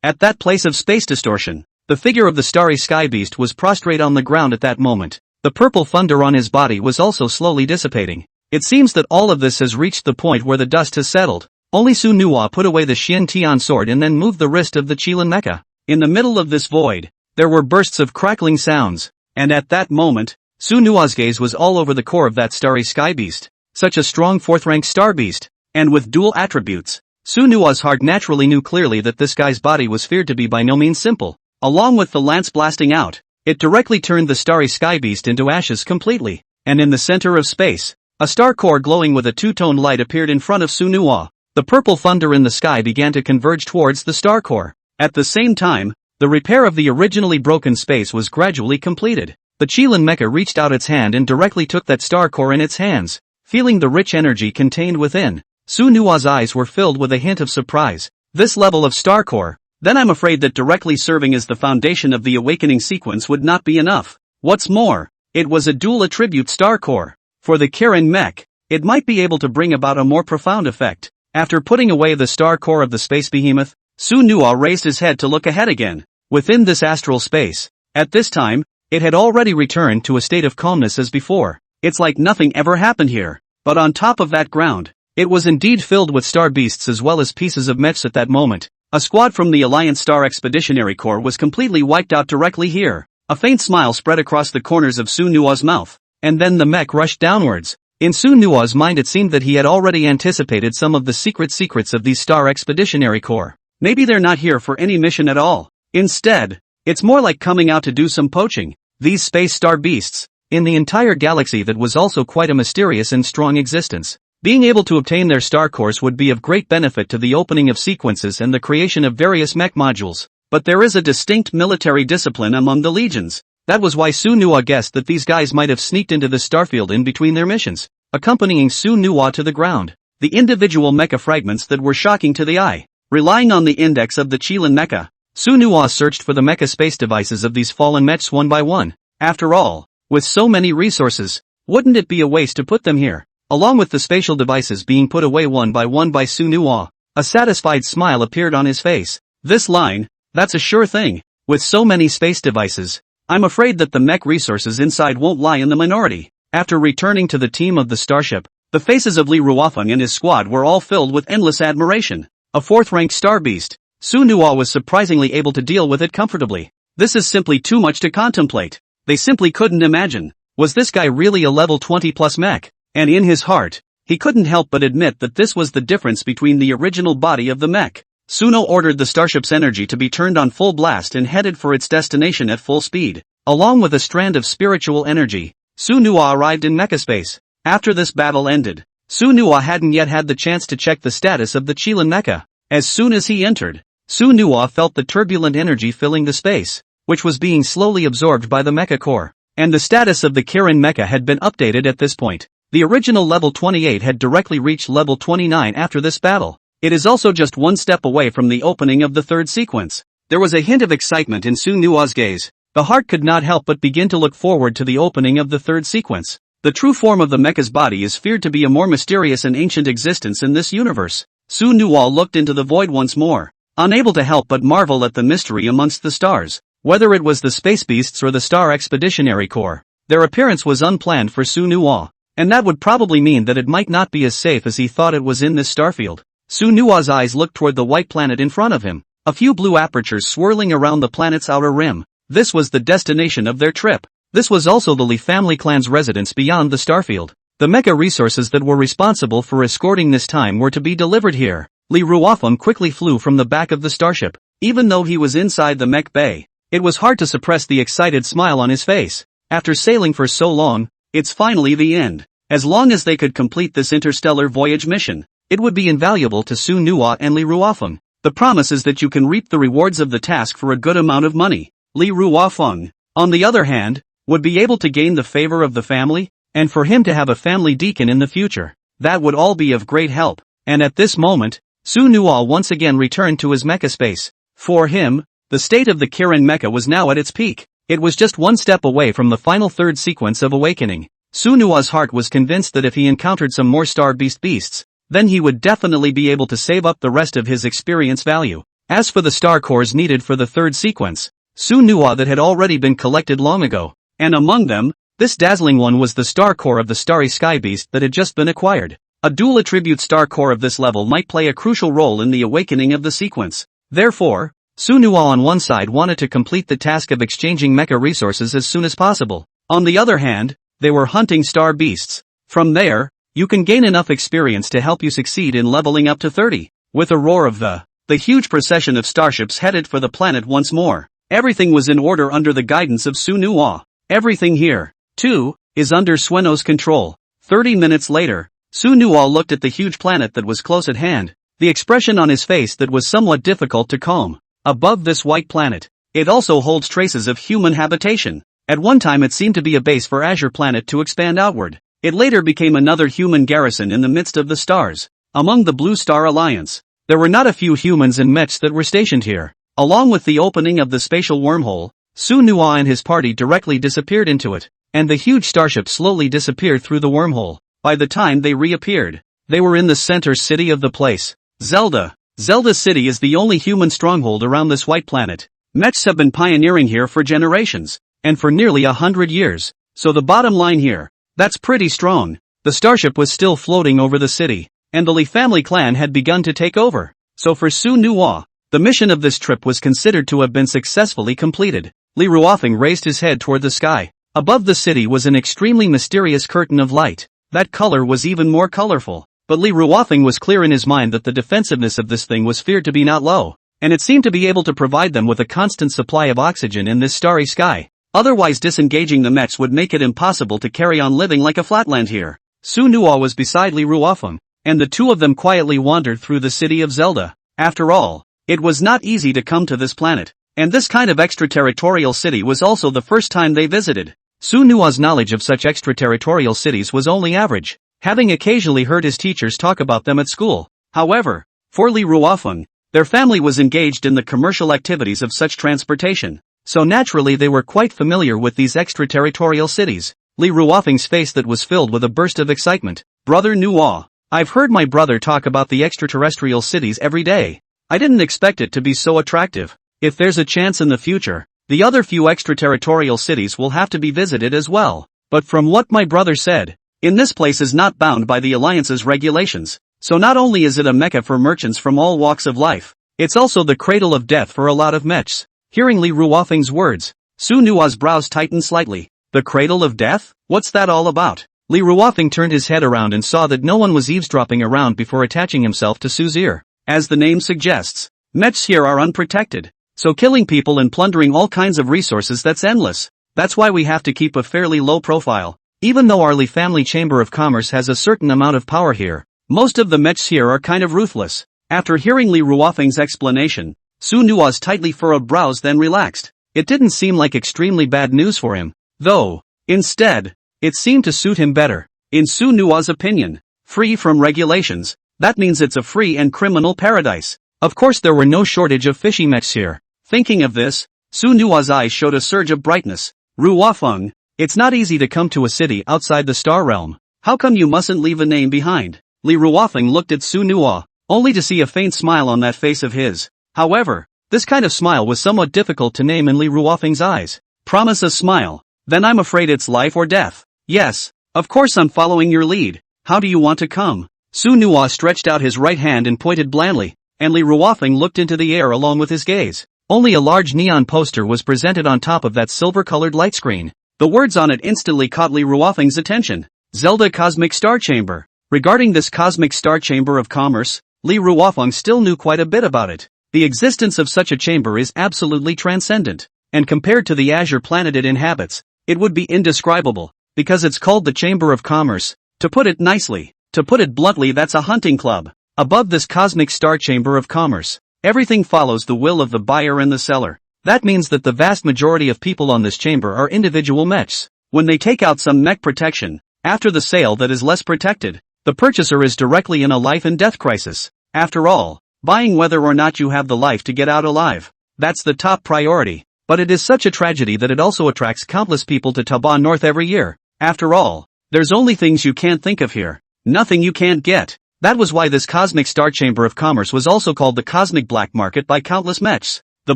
At that place of space distortion, the figure of the starry sky beast was prostrate on the ground at that moment. The purple thunder on his body was also slowly dissipating. It seems that all of this has reached the point where the dust has settled. Only Su Nuo put away the Xian Tian sword and then moved the wrist of the Qilin Mecha. In the middle of this void, there were bursts of crackling sounds, and at that moment, Su Nuo's gaze was all over the core of that starry sky beast. Such a strong fourth-rank star beast, and with dual attributes. Su Nuo's heart naturally knew clearly that this guy's body was feared to be by no means simple. Along with the lance blasting out, it directly turned the starry sky beast into ashes completely, and in the center of space, a star core glowing with a two-tone light appeared in front of Su Nuo. The purple thunder in the sky began to converge towards the star core. At the same time, the repair of the originally broken space was gradually completed. The Qilin Mecha reached out its hand and directly took that star core in its hands. Feeling the rich energy contained within, Su Nuo's eyes were filled with a hint of surprise. This level of star core, then I'm afraid that directly serving as the foundation of the awakening sequence would not be enough. What's more, it was a dual attribute star core. For the Kirin Mech, it might be able to bring about a more profound effect. After putting away the star core of the space behemoth, Su Nuo raised his head to look ahead again. Within this astral space, at this time, it had already returned to a state of calmness as before. It's like nothing ever happened here. But on top of that ground, it was indeed filled with star beasts as well as pieces of mechs at that moment. A squad from the Alliance Star Expeditionary Corps was completely wiped out directly here. A faint smile spread across the corners of Su Nuo's mouth, and then the mech rushed downwards. In Su Nuo's mind it seemed that he had already anticipated some of the secrets of these Star Expeditionary Corps. Maybe they're not here for any mission at all. Instead, it's more like coming out to do some poaching. These space star beasts, in the entire galaxy that was also quite a mysterious and strong existence. Being able to obtain their star cores would be of great benefit to the opening of sequences and the creation of various mech modules. But there is a distinct military discipline among the legions. That was why Su Nuo guessed that these guys might have sneaked into the starfield in between their missions, accompanying Su Nuo to the ground. The individual mecha fragments that were shocking to the eye. Relying on the index of the Qilin Mecha, Su Nuo searched for the mecha space devices of these fallen mechs one by one. After all, with so many resources, wouldn't it be a waste to put them here? Along with the spatial devices being put away one by Su Nuo, a satisfied smile appeared on his face. This line, that's a sure thing. With so many space devices, I'm afraid that the mech resources inside won't lie in the minority. After returning to the team of the starship, the faces of Li Ruofeng and his squad were all filled with endless admiration. A fourth-ranked star beast, Su Nuo was surprisingly able to deal with it comfortably. This is simply too much to contemplate. They simply couldn't imagine. Was this guy really a level 20 plus mech? And in his heart, he couldn't help but admit that this was the difference between the original body of the mech. Suno ordered the starship's energy to be turned on full blast and headed for its destination at full speed. Along with a strand of spiritual energy, Su Nuo arrived in mecha space. After this battle ended, Su Nuo hadn't yet had the chance to check the status of the Qilin mecha. As soon as he entered, Su Nuo felt the turbulent energy filling the space, which was being slowly absorbed by the mecha core. And the status of the Kirin mecha had been updated at this point. The original level 28 had directly reached level 29 after this battle. It is also just one step away from the opening of the third sequence. There was a hint of excitement in Su Nuo's gaze. The heart could not help but begin to look forward to the opening of the third sequence. The true form of the mecha's body is feared to be a more mysterious and ancient existence in this universe. Su Nuo looked into the void once more, unable to help but marvel at the mystery amongst the stars. Whether it was the space beasts or the Star Expeditionary Corps, their appearance was unplanned for Su Nuo, and that would probably mean that it might not be as safe as he thought it was in this starfield. Su Nuo's eyes looked toward the white planet in front of him, a few blue apertures swirling around the planet's outer rim. This was the destination of their trip. This was also the Li family clan's residence beyond the starfield. The mecha resources that were responsible for escorting this time were to be delivered here. Li Ruofeng quickly flew from the back of the starship. Even though he was inside the mech bay, it was hard to suppress the excited smile on his face. After sailing for so long, it's finally the end. As long as they could complete this interstellar voyage mission, it would be invaluable to Su Nuo and Li Ruofeng. The promise is that you can reap the rewards of the task for a good amount of money. Li Ruofeng, on the other hand, would be able to gain the favor of the family, and for him to have a family deacon in the future. That would all be of great help. And at this moment, Su Nuo once again returned to his mecha space. For him, the state of the Kirin mecha was now at its peak. It was just one step away from the final third sequence of awakening. Su Nuo's heart was convinced that if he encountered some more star beasts, then he would definitely be able to save up the rest of his experience value. As for the star cores needed for the third sequence, Su Nuo that had already been collected long ago, and among them, this dazzling one was the star core of the starry sky beast that had just been acquired. A dual attribute star core of this level might play a crucial role in the awakening of the sequence. Therefore, Su Nuo on one side wanted to complete the task of exchanging mecha resources as soon as possible. On the other hand, they were hunting star beasts. From there, you can gain enough experience to help you succeed in leveling up to 30. With a roar of the huge procession of starships headed for the planet once more. Everything was in order under the guidance of Su Nuo. Everything here, too, is under Sueno's control. 30 minutes later, Su Nuo looked at the huge planet that was close at hand, the expression on his face that was somewhat difficult to calm. Above this white planet, it also holds traces of human habitation. At one time it seemed to be a base for Azure Planet to expand outward. It later became another human garrison in the midst of the stars. Among the Blue Star Alliance, there were not a few humans and mechs that were stationed here. Along with the opening of the spatial wormhole, Su Nuo and his party directly disappeared into it, and the huge starship slowly disappeared through the wormhole. By the time they reappeared, they were in the center city of the place, Zelda. Zelda City is the only human stronghold around this white planet. Mechs have been pioneering here for generations, and for nearly 100 years. So the bottom line here, that's pretty strong. The starship was still floating over the city, and the Li family clan had begun to take over. So for Su Nuo, the mission of this trip was considered to have been successfully completed. Li Ruofeng raised his head toward the sky. Above the city was an extremely mysterious curtain of light. That color was even more colorful. But Li Ruofeng was clear in his mind that the defensiveness of this thing was feared to be not low, and it seemed to be able to provide them with a constant supply of oxygen in this starry sky. Otherwise disengaging the mechs would make it impossible to carry on living like a flatland here. Su Nuo was beside Li Ruofeng, and the two of them quietly wandered through the city of Zelda. After all, it was not easy to come to this planet, and this kind of extraterritorial city was also the first time they visited. Su Nuo's knowledge of such extraterritorial cities was only average, having occasionally heard his teachers talk about them at school. However, for Li Ruofeng, their family was engaged in the commercial activities of such transportation, so naturally they were quite familiar with these extraterritorial cities. Li Ruofeng's face that was filled with a burst of excitement. Brother Nuo, I've heard my brother talk about the extraterrestrial cities every day. I didn't expect it to be so attractive. if there's a chance in the future, the other few extraterritorial cities will have to be visited as well. But from what my brother said, in this place is not bound by the Alliance's regulations, so not only is it a mecca for merchants from all walks of life, it's also the cradle of death for a lot of mechs. Hearing Li Ruofeng's words, Su Nua's brows tightened slightly. The cradle of death? What's that all about? Li Ruofeng turned his head around and saw that no one was eavesdropping around before attaching himself to Su's ear. As the name suggests, mechs here are unprotected, so killing people and plundering all kinds of resources, that's endless. That's why we have to keep a fairly low profile. Even though our Li family Chamber of Commerce has a certain amount of power here, most of the mechs here are kind of ruthless. After hearing Li Ruofeng's explanation, Su Nua's tightly furrowed brows then relaxed. It didn't seem like extremely bad news for him, though. Instead, it seemed to suit him better. In Su Nua's opinion, free from regulations, that means it's a free and criminal paradise. Of course there were no shortage of fishy mechs here. Thinking of this, Su Nua's eyes showed a surge of brightness. Ruofeng, it's not easy to come to a city outside the Star Realm. How come you mustn't leave a name behind? Li Ruofeng looked at Su Nua, only to see a faint smile on that face of his. However, this kind of smile was somewhat difficult to name in Li Ruofeng's eyes. Promise a smile. Then I'm afraid it's life or death. Yes, of course I'm following your lead. How do you want to come? Su Nua stretched out his right hand and pointed blandly, and Li Ruofeng looked into the air along with his gaze. Only a large neon poster was presented on top of that silver-colored light screen. The words on it instantly caught Li Ruofeng's attention. Zelda Cosmic Star Chamber. Regarding this Cosmic Star Chamber of Commerce, Li Ruofeng still knew quite a bit about it. The existence of such a chamber is absolutely transcendent, and compared to the azure planet it inhabits, it would be indescribable, because it's called the Chamber of Commerce. To put it nicely, to put it bluntly, that's a hunting club. Above this Cosmic Star Chamber of Commerce, everything follows the will of the buyer and the seller. That means that the vast majority of people on this chamber are individual mechs. When they take out some mech protection, after the sale that is less protected, the purchaser is directly in a life and death crisis. After all, buying whether or not you have the life to get out alive, that's the top priority. But it is such a tragedy that it also attracts countless people to Taba North every year. After all, there's only things you can't think of here. Nothing you can't get. That was why this Cosmic Star Chamber of Commerce was also called the Cosmic Black Market by countless mechs. The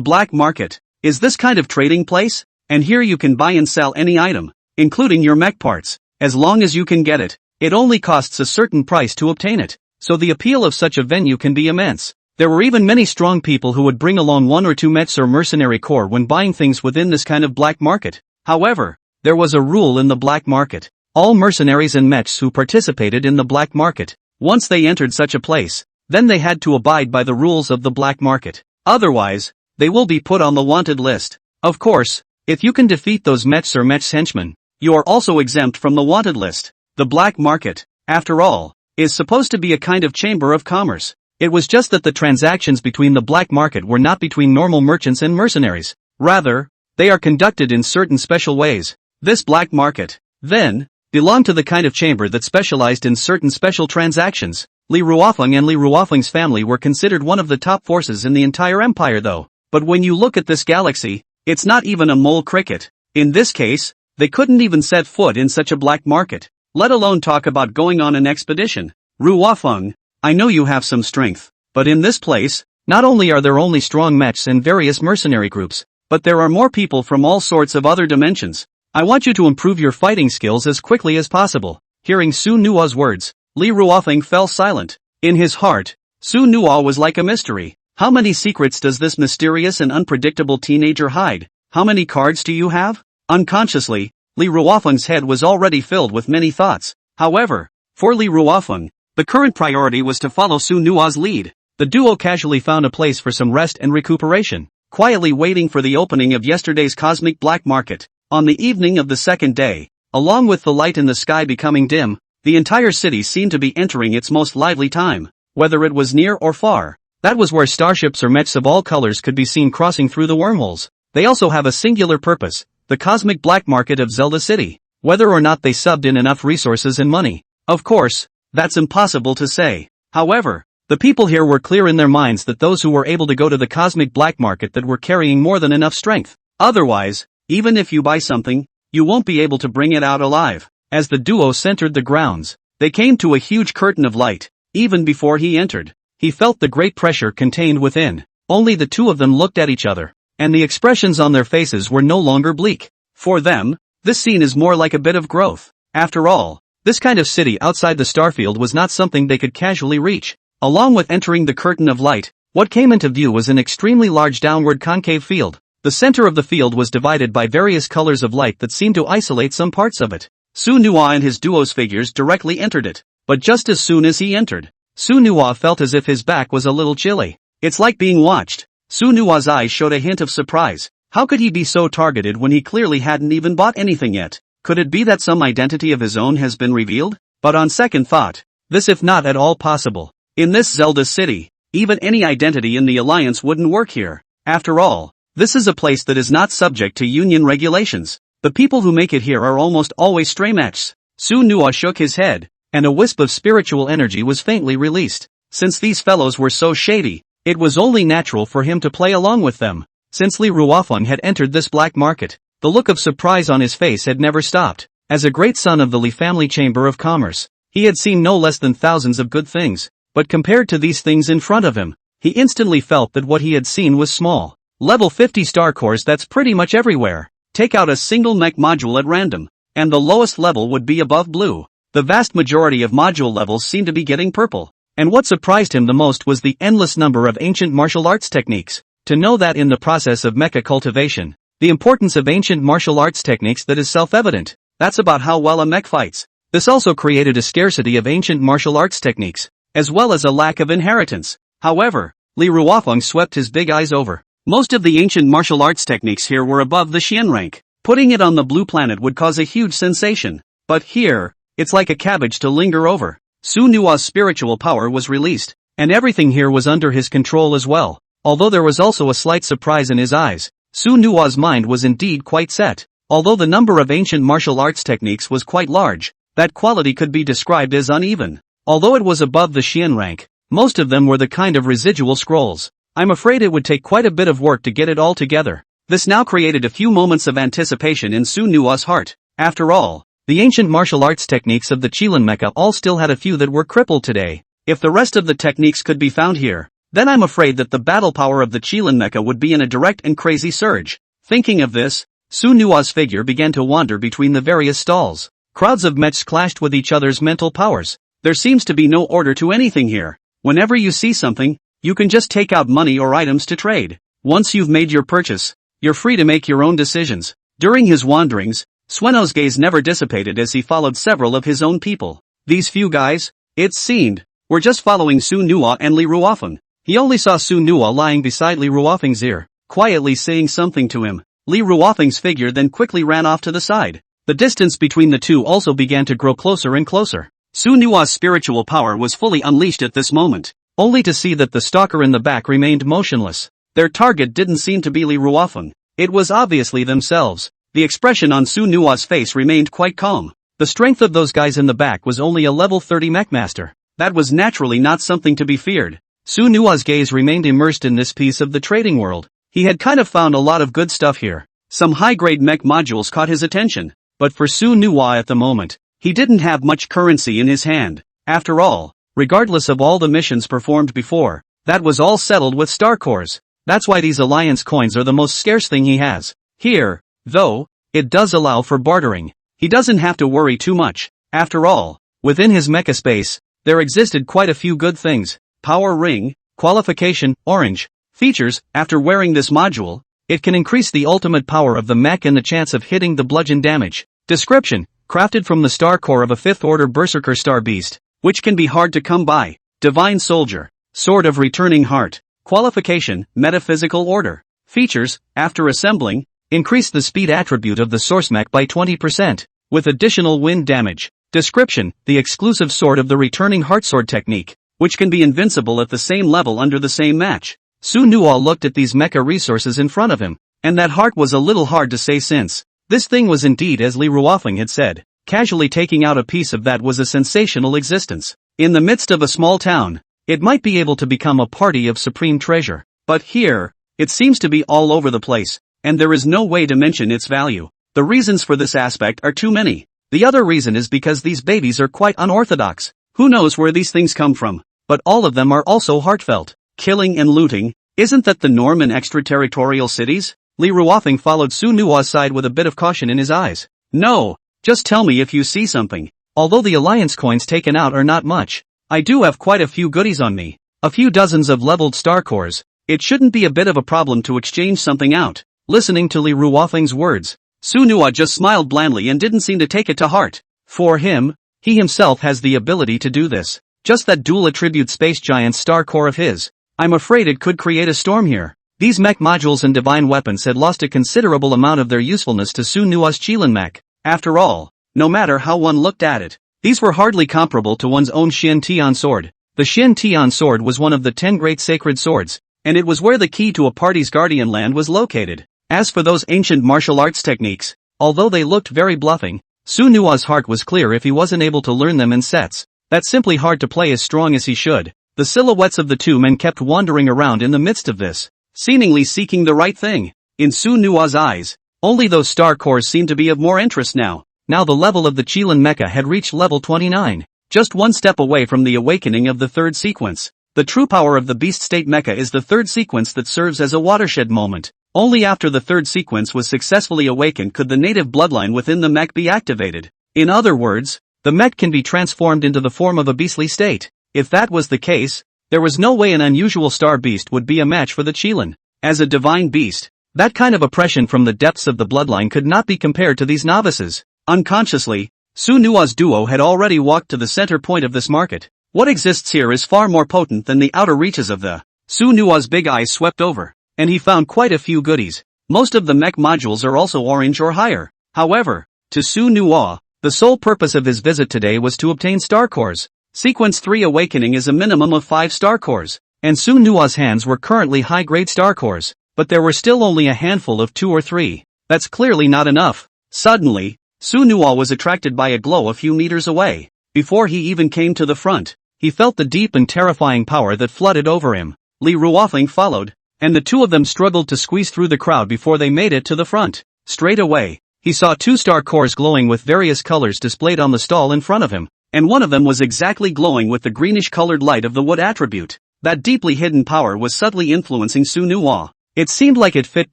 Black Market is this kind of trading place, and here you can buy and sell any item, including your mech parts, as long as you can get it. It only costs a certain price to obtain it, so the appeal of such a venue can be immense. There were even many strong people who would bring along one or two mechs or mercenary corps when buying things within this kind of black market. However, there was a rule in the black market. All mercenaries and mechs who participated in the black market, once they entered such a place, then they had to abide by the rules of the black market. Otherwise, they will be put on the wanted list. Of course, if you can defeat those mechs or mechs henchmen, you are also exempt from the wanted list. The black market, after all, is supposed to be a kind of chamber of commerce. It was just that the transactions between the black market were not between normal merchants and mercenaries. Rather, they are conducted in certain special ways. This black market, then, belonged to the kind of chamber that specialized in certain special transactions. Li Ruofeng and Li Ruofeng's family were considered one of the top forces in the entire empire though. But when you look at this galaxy, it's not even a mole cricket. In this case, they couldn't even set foot in such a black market, let alone talk about going on an expedition. Ruofeng, I know you have some strength, but in this place, not only are there only strong mechs and various mercenary groups, but there are more people from all sorts of other dimensions. I want you to improve your fighting skills as quickly as possible. Hearing Su Nua's words, Li Ruofeng fell silent. In his heart, Su Nua was like a mystery. How many secrets does this mysterious and unpredictable teenager hide? How many cards do you have? Unconsciously, Li Ruofeng's head was already filled with many thoughts. However, for Li Ruofeng, the current priority was to follow Su Nua's lead. The duo casually found a place for some rest and recuperation, quietly waiting for the opening of yesterday's cosmic black market. On the evening of the second day, along with the light in the sky becoming dim, the entire city seemed to be entering its most lively time. Whether it was near or far, that was where starships or mechs of all colors could be seen crossing through the wormholes. They also have a singular purpose, the cosmic black market of Zelda City. Whether or not they subbed in enough resources and money, of course, that's impossible to say. However, the people here were clear in their minds that those who were able to go to the cosmic black market that were carrying more than enough strength. Otherwise, even if you buy something, you won't be able to bring it out alive. As the duo centered the grounds, they came to a huge curtain of light. Even before he entered, he felt the great pressure contained within. Only the two of them looked at each other, and the expressions on their faces were no longer bleak. For them, this scene is more like a bit of growth. After all, this kind of city outside the starfield was not something they could casually reach. Along with entering the curtain of light, what came into view was an extremely large downward concave field. The center of the field was divided by various colors of light that seemed to isolate some parts of it. Su Nuwa and his duo's figures directly entered it, but just as soon as he entered, Su Nuwa felt as if his back was a little chilly. It's like being watched. Su Nuwa's eyes showed a hint of surprise. How could he be so targeted when he clearly hadn't even bought anything yet? Could it be that some identity of his own has been revealed? But on second thought, this is not at all possible. In this Zelda city, even any identity in the Alliance wouldn't work here. After all, this is a place that is not subject to union regulations. The people who make it here are almost always stray mechs. Su Nuwa shook his head, and a wisp of spiritual energy was faintly released. Since these fellows were so shady, it was only natural for him to play along with them. Since Li Ruofeng had entered this black market, the look of surprise on his face had never stopped. As a great son of the Li family chamber of commerce, he had seen no less than thousands of good things, but compared to these things in front of him, he instantly felt that what he had seen was small. Level 50 star cores, that's pretty much everywhere. Take out a single mech module at random, and the lowest level would be above blue. The vast majority of module levels seemed to be getting purple. And what surprised him the most was the endless number of ancient martial arts techniques. To know that in the process of mecha cultivation, the importance of ancient martial arts techniques, that is self-evident. That's about how well a mech fights. This also created a scarcity of ancient martial arts techniques, as well as a lack of inheritance. However, Li Ruofeng swept his big eyes over. Most of the ancient martial arts techniques here were above the Xian rank. Putting it on the blue planet would cause a huge sensation. But here, it's like a cabbage to linger over. Su Nuwa's spiritual power was released, and everything here was under his control as well. Although there was also a slight surprise in his eyes, Su Nuwa's mind was indeed quite set. Although the number of ancient martial arts techniques was quite large, that quality could be described as uneven. Although it was above the Xian rank, most of them were the kind of residual scrolls. I'm afraid it would take quite a bit of work to get it all together. This now created a few moments of anticipation in Su Nuwa's heart. After all, the ancient martial arts techniques of the Qilin Mecha all still had a few that were crippled today. If the rest of the techniques could be found here, then I'm afraid that the battle power of the Qilin Mecha would be in a direct and crazy surge. Thinking of this, Su Nuwa's figure began to wander between the various stalls. Crowds of mechs clashed with each other's mental powers. There seems to be no order to anything here. Whenever you see something, you can just take out money or items to trade. Once you've made your purchase, you're free to make your own decisions. During his wanderings, Sueno's gaze never dissipated as he followed several of his own people. These few guys, it seemed, were just following Su Nuwa and Li Ruofeng. He only saw Su Nuwa lying beside Li Ruofeng's ear, quietly saying something to him. Li Ruofeng's figure then quickly ran off to the side. The distance between the two also began to grow closer and closer. Su Nuwa's spiritual power was fully unleashed at this moment, only to see that the stalker in the back remained motionless. Their target didn't seem to be Li Ruofeng. It was obviously themselves. The expression on Su Nuwa's face remained quite calm. The strength of those guys in the back was only a level 30 mechmaster. That was naturally not something to be feared. Su Nuwa's gaze remained immersed in this piece of the trading world. He had kind of found a lot of good stuff here. Some high-grade mech modules caught his attention. But for Su Nuwa at the moment, he didn't have much currency in his hand. After all, regardless of all the missions performed before, that was all settled with star cores. That's why these alliance coins are the most scarce thing he has. Here, though, it does allow for bartering. He doesn't have to worry too much. After all, within his mecha space, there existed quite a few good things. Power ring, qualification, orange. Features, after wearing this module, it can increase the ultimate power of the mech and the chance of hitting the bludgeon damage. Description, crafted from the star core of a 5th order berserker star beast, which can be hard to come by. Divine soldier, sword of returning heart. Qualification, metaphysical order. Features, after assembling, increase the speed attribute of the source mech by 20%, with additional wind damage. Description, the exclusive sword of the returning heart sword technique, which can be invincible at the same level under the same match. Su Nuwa looked at these mecha resources in front of him, and that heart was a little hard to say since this thing was indeed as Li Ruofeng had said. Casually taking out a piece of that was a sensational existence. In the midst of a small town, it might be able to become a party of supreme treasure. But here, it seems to be all over the place, and there is no way to mention its value. The reasons for this aspect are too many. The other reason is because these babies are quite unorthodox. Who knows where these things come from? But all of them are also heartfelt. Killing and looting, Isn't that the norm in extraterritorial cities? Li Ruofeng followed Su Nua's side with a bit of caution in his eyes. No, just tell me if you see something. Although the alliance coins taken out are not much, I do have quite a few goodies on me. A few dozens of leveled star cores. It shouldn't be a bit of a problem to exchange something out. Listening to Li Ruofeng's words, Su Nua just smiled blandly and didn't seem to take it to heart. For him, he himself has the ability to do this. Just that dual attribute space giant star core of his. I'm afraid it could create a storm here. These mech modules and divine weapons had lost a considerable amount of their usefulness to Su Nua's Qilin mech. After all, no matter how one looked at it, these were hardly comparable to one's own Xian Tian sword. The Xian Tian sword was one of the 10 great sacred swords, and it was where the key to a party's guardian land was located. As for those ancient martial arts techniques, although they looked very bluffing, Su Nua's heart was clear if he wasn't able to learn them in sets. That's simply hard to play as strong as he should. The silhouettes of the two men kept wandering around in the midst of this, seemingly seeking the right thing. In Su Nua's eyes, only those star cores seemed to be of more interest now. Now the level of the Qilin Mecha had reached level 29, just one step away from the awakening of the third sequence. The true power of the Beast State Mecha is the third sequence that serves as a watershed moment. Only after the third sequence was successfully awakened could the native bloodline within the mech be activated. In other words, the mech can be transformed into the form of a beastly state. If that was the case, there was no way an unusual star beast would be a match for the Qilin. As a divine beast, that kind of oppression from the depths of the bloodline could not be compared to these novices. Unconsciously, Su Nua's duo had already walked to the center point of this market. What exists here is far more potent than the outer reaches of the. Su Nua's big eyes swept over, and he found quite a few goodies. Most of the mech modules are also orange or higher. However, to Su Nua, the sole purpose of his visit today was to obtain star cores. Sequence 3 awakening is a minimum of 5 star cores, and Su Nua's hands were currently high-grade star cores, but there were still only a handful of 2 or 3. That's clearly not enough. Suddenly, Su Nua was attracted by a glow a few meters away. Before he even came to the front, he felt the deep and terrifying power that flooded over him. Li Ruofeng followed, and the two of them struggled to squeeze through the crowd before they made it to the front. Straight away, he saw 2 star cores glowing with various colors displayed on the stall in front of him, and one of them was exactly glowing with the greenish-colored light of the wood attribute. That deeply hidden power was subtly influencing Su Nua. It seemed like it fit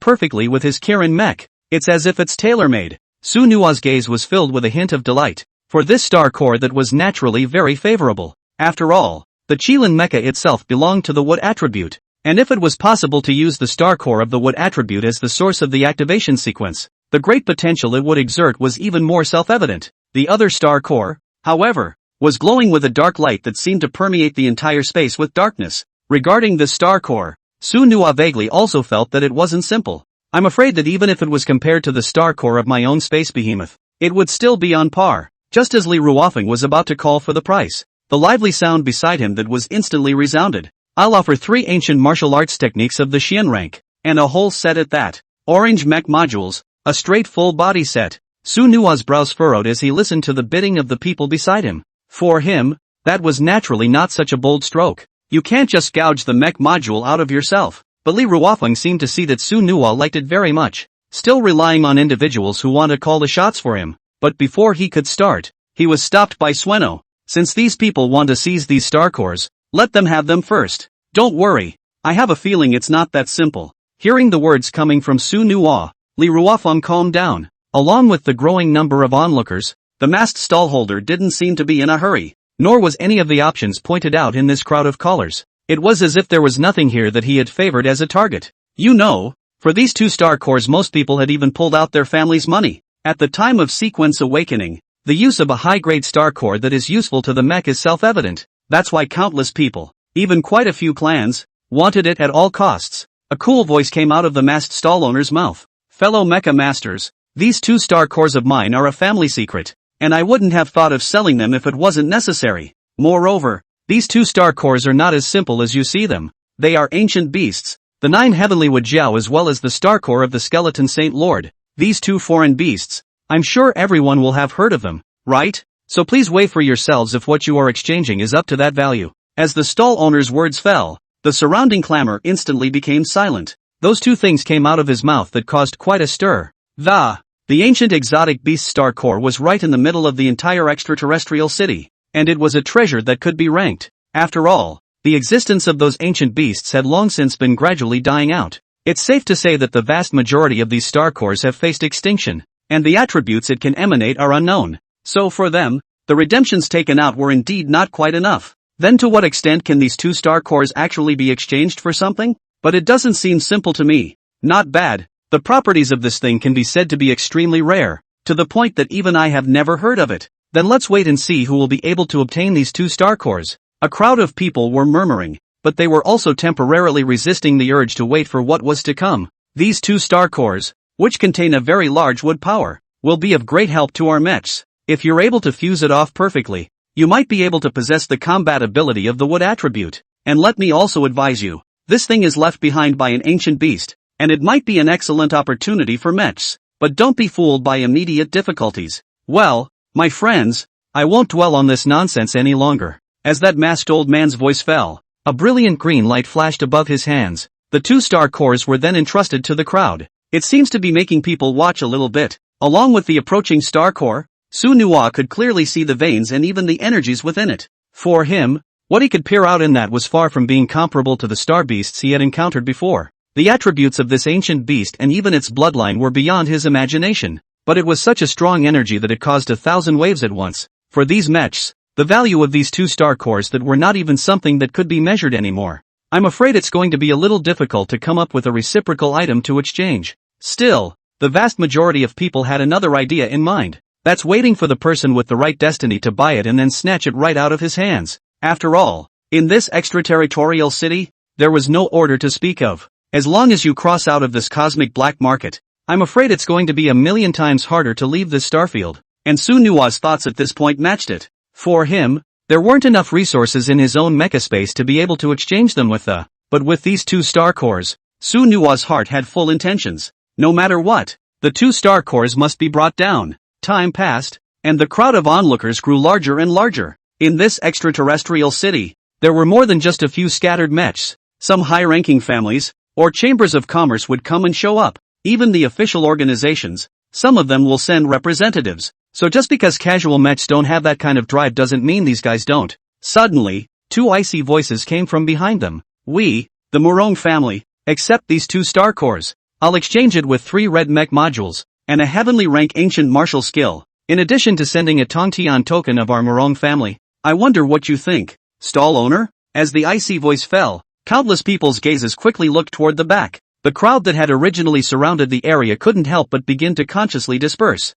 perfectly with his Kirin mech. It's as if it's tailor-made. Su Nua's gaze was filled with a hint of delight, for this star core that was naturally very favorable. After all, the Qilin Mecha itself belonged to the wood attribute, and if it was possible to use the star core of the wood attribute as the source of the activation sequence, the great potential it would exert was even more self-evident. The other star core, however, was glowing with a dark light that seemed to permeate the entire space with darkness. Regarding this star core, Su Nua vaguely also felt that it wasn't simple. I'm afraid that even if it was compared to the star core of my own space behemoth, it would still be on par. Just as Li Ruofeng was about to call for the price, the lively sound beside him that was instantly resounded. I'll offer 3 ancient martial arts techniques of the Xian rank, and a whole set at that. Orange mech modules, a straight full body set. Su Nua's brows furrowed as he listened to the bidding of the people beside him. For him, that was naturally not such a bold stroke. You can't just gouge the mech module out of yourself. But Li Ruofeng seemed to see that Su Nua liked it very much, still relying on individuals who want to call the shots for him. But before he could start, he was stopped by Sueno. Since these people want to seize these star cores, let them have them first. Don't worry, I have a feeling it's not that simple. Hearing the words coming from Su Nua, Li Ruofeng calmed down. Along with the growing number of onlookers, the masked stallholder didn't seem to be in a hurry, nor was any of the options pointed out in this crowd of callers. It was as if there was nothing here that he had favored as a target. You know, for these 2 star cores most people had even pulled out their family's money. At the time of sequence awakening, the use of a high-grade star core that is useful to the mech is self-evident. That's why countless people, even quite a few clans, wanted it at all costs. A cool voice came out of the masked stall owner's mouth. Fellow mecha masters, these 2 star cores of mine are a family secret, and I wouldn't have thought of selling them if it wasn't necessary. Moreover, these 2 star cores are not as simple as you see them. They are ancient beasts, the 9 heavenly wood jiao as well as the star core of the skeleton Saint Lord. These 2 foreign beasts, I'm sure everyone will have heard of them, right? So please weigh for yourselves if what you are exchanging is up to that value. As the stall owner's words fell, the surrounding clamor instantly became silent. Those 2 things came out of his mouth that caused quite a stir. The ancient exotic beast star core was right in the middle of the entire extraterrestrial city, and it was a treasure that could be ranked. After all, the existence of those ancient beasts had long since been gradually dying out. It's safe to say that the vast majority of these star cores have faced extinction, and the attributes it can emanate are unknown. So for them, the redemptions taken out were indeed not quite enough. Then to what extent can these 2 star cores actually be exchanged for something? But it doesn't seem simple to me. Not bad. The properties of this thing can be said to be extremely rare, to the point that even I have never heard of it. Then let's wait and see who will be able to obtain these 2 star cores. A crowd of people were murmuring, but they were also temporarily resisting the urge to wait for what was to come. These 2 star cores, which contain a very large wood power, will be of great help to our mechs. If you're able to fuse it off perfectly, you might be able to possess the combat ability of the wood attribute. And let me also advise you, this thing is left behind by an ancient beast, and it might be an excellent opportunity for mechs. But don't be fooled by immediate difficulties. Well, my friends, I won't dwell on this nonsense any longer. As that masked old man's voice fell, a brilliant green light flashed above his hands. The 2 star cores were then entrusted to the crowd. It seems to be making people watch a little bit. Along with the approaching star core, Su Nuwa could clearly see the veins and even the energies within it. For him, what he could peer out in that was far from being comparable to the star beasts he had encountered before. The attributes of this ancient beast and even its bloodline were beyond his imagination. But it was such a strong energy that it caused 1,000 waves at once. For these mechs, the value of these 2 star cores that were not even something that could be measured anymore. I'm afraid it's going to be a little difficult to come up with a reciprocal item to exchange. Still, the vast majority of people had another idea in mind. That's waiting for the person with the right destiny to buy it and then snatch it right out of his hands. After all, in this extraterritorial city, there was no order to speak of. As long as you cross out of this cosmic black market, I'm afraid it's going to be a million times harder to leave this starfield. And Su Nuwa's thoughts at this point matched it. For him, there weren't enough resources in his own mecha space to be able to exchange them with but with these 2 star cores, Su Nuwa's heart had full intentions. No matter what, the 2 star cores must be brought down. Time passed, and the crowd of onlookers grew larger and larger. In this extraterrestrial city, there were more than just a few scattered mechs. Some high-ranking families, or chambers of commerce would come and show up. Even the official organizations, some of them will send representatives. So just because casual mechs don't have that kind of drive doesn't mean these guys don't. Suddenly, 2 icy voices came from behind them. We, the Morong family, accept these 2 star cores. I'll exchange it with 3 red mech modules, and a heavenly rank ancient martial skill, in addition to sending a Tongtian token of our Morong family. I wonder what you think, stall owner? As the icy voice fell, countless people's gazes quickly looked toward the back. The crowd that had originally surrounded the area couldn't help but begin to consciously disperse.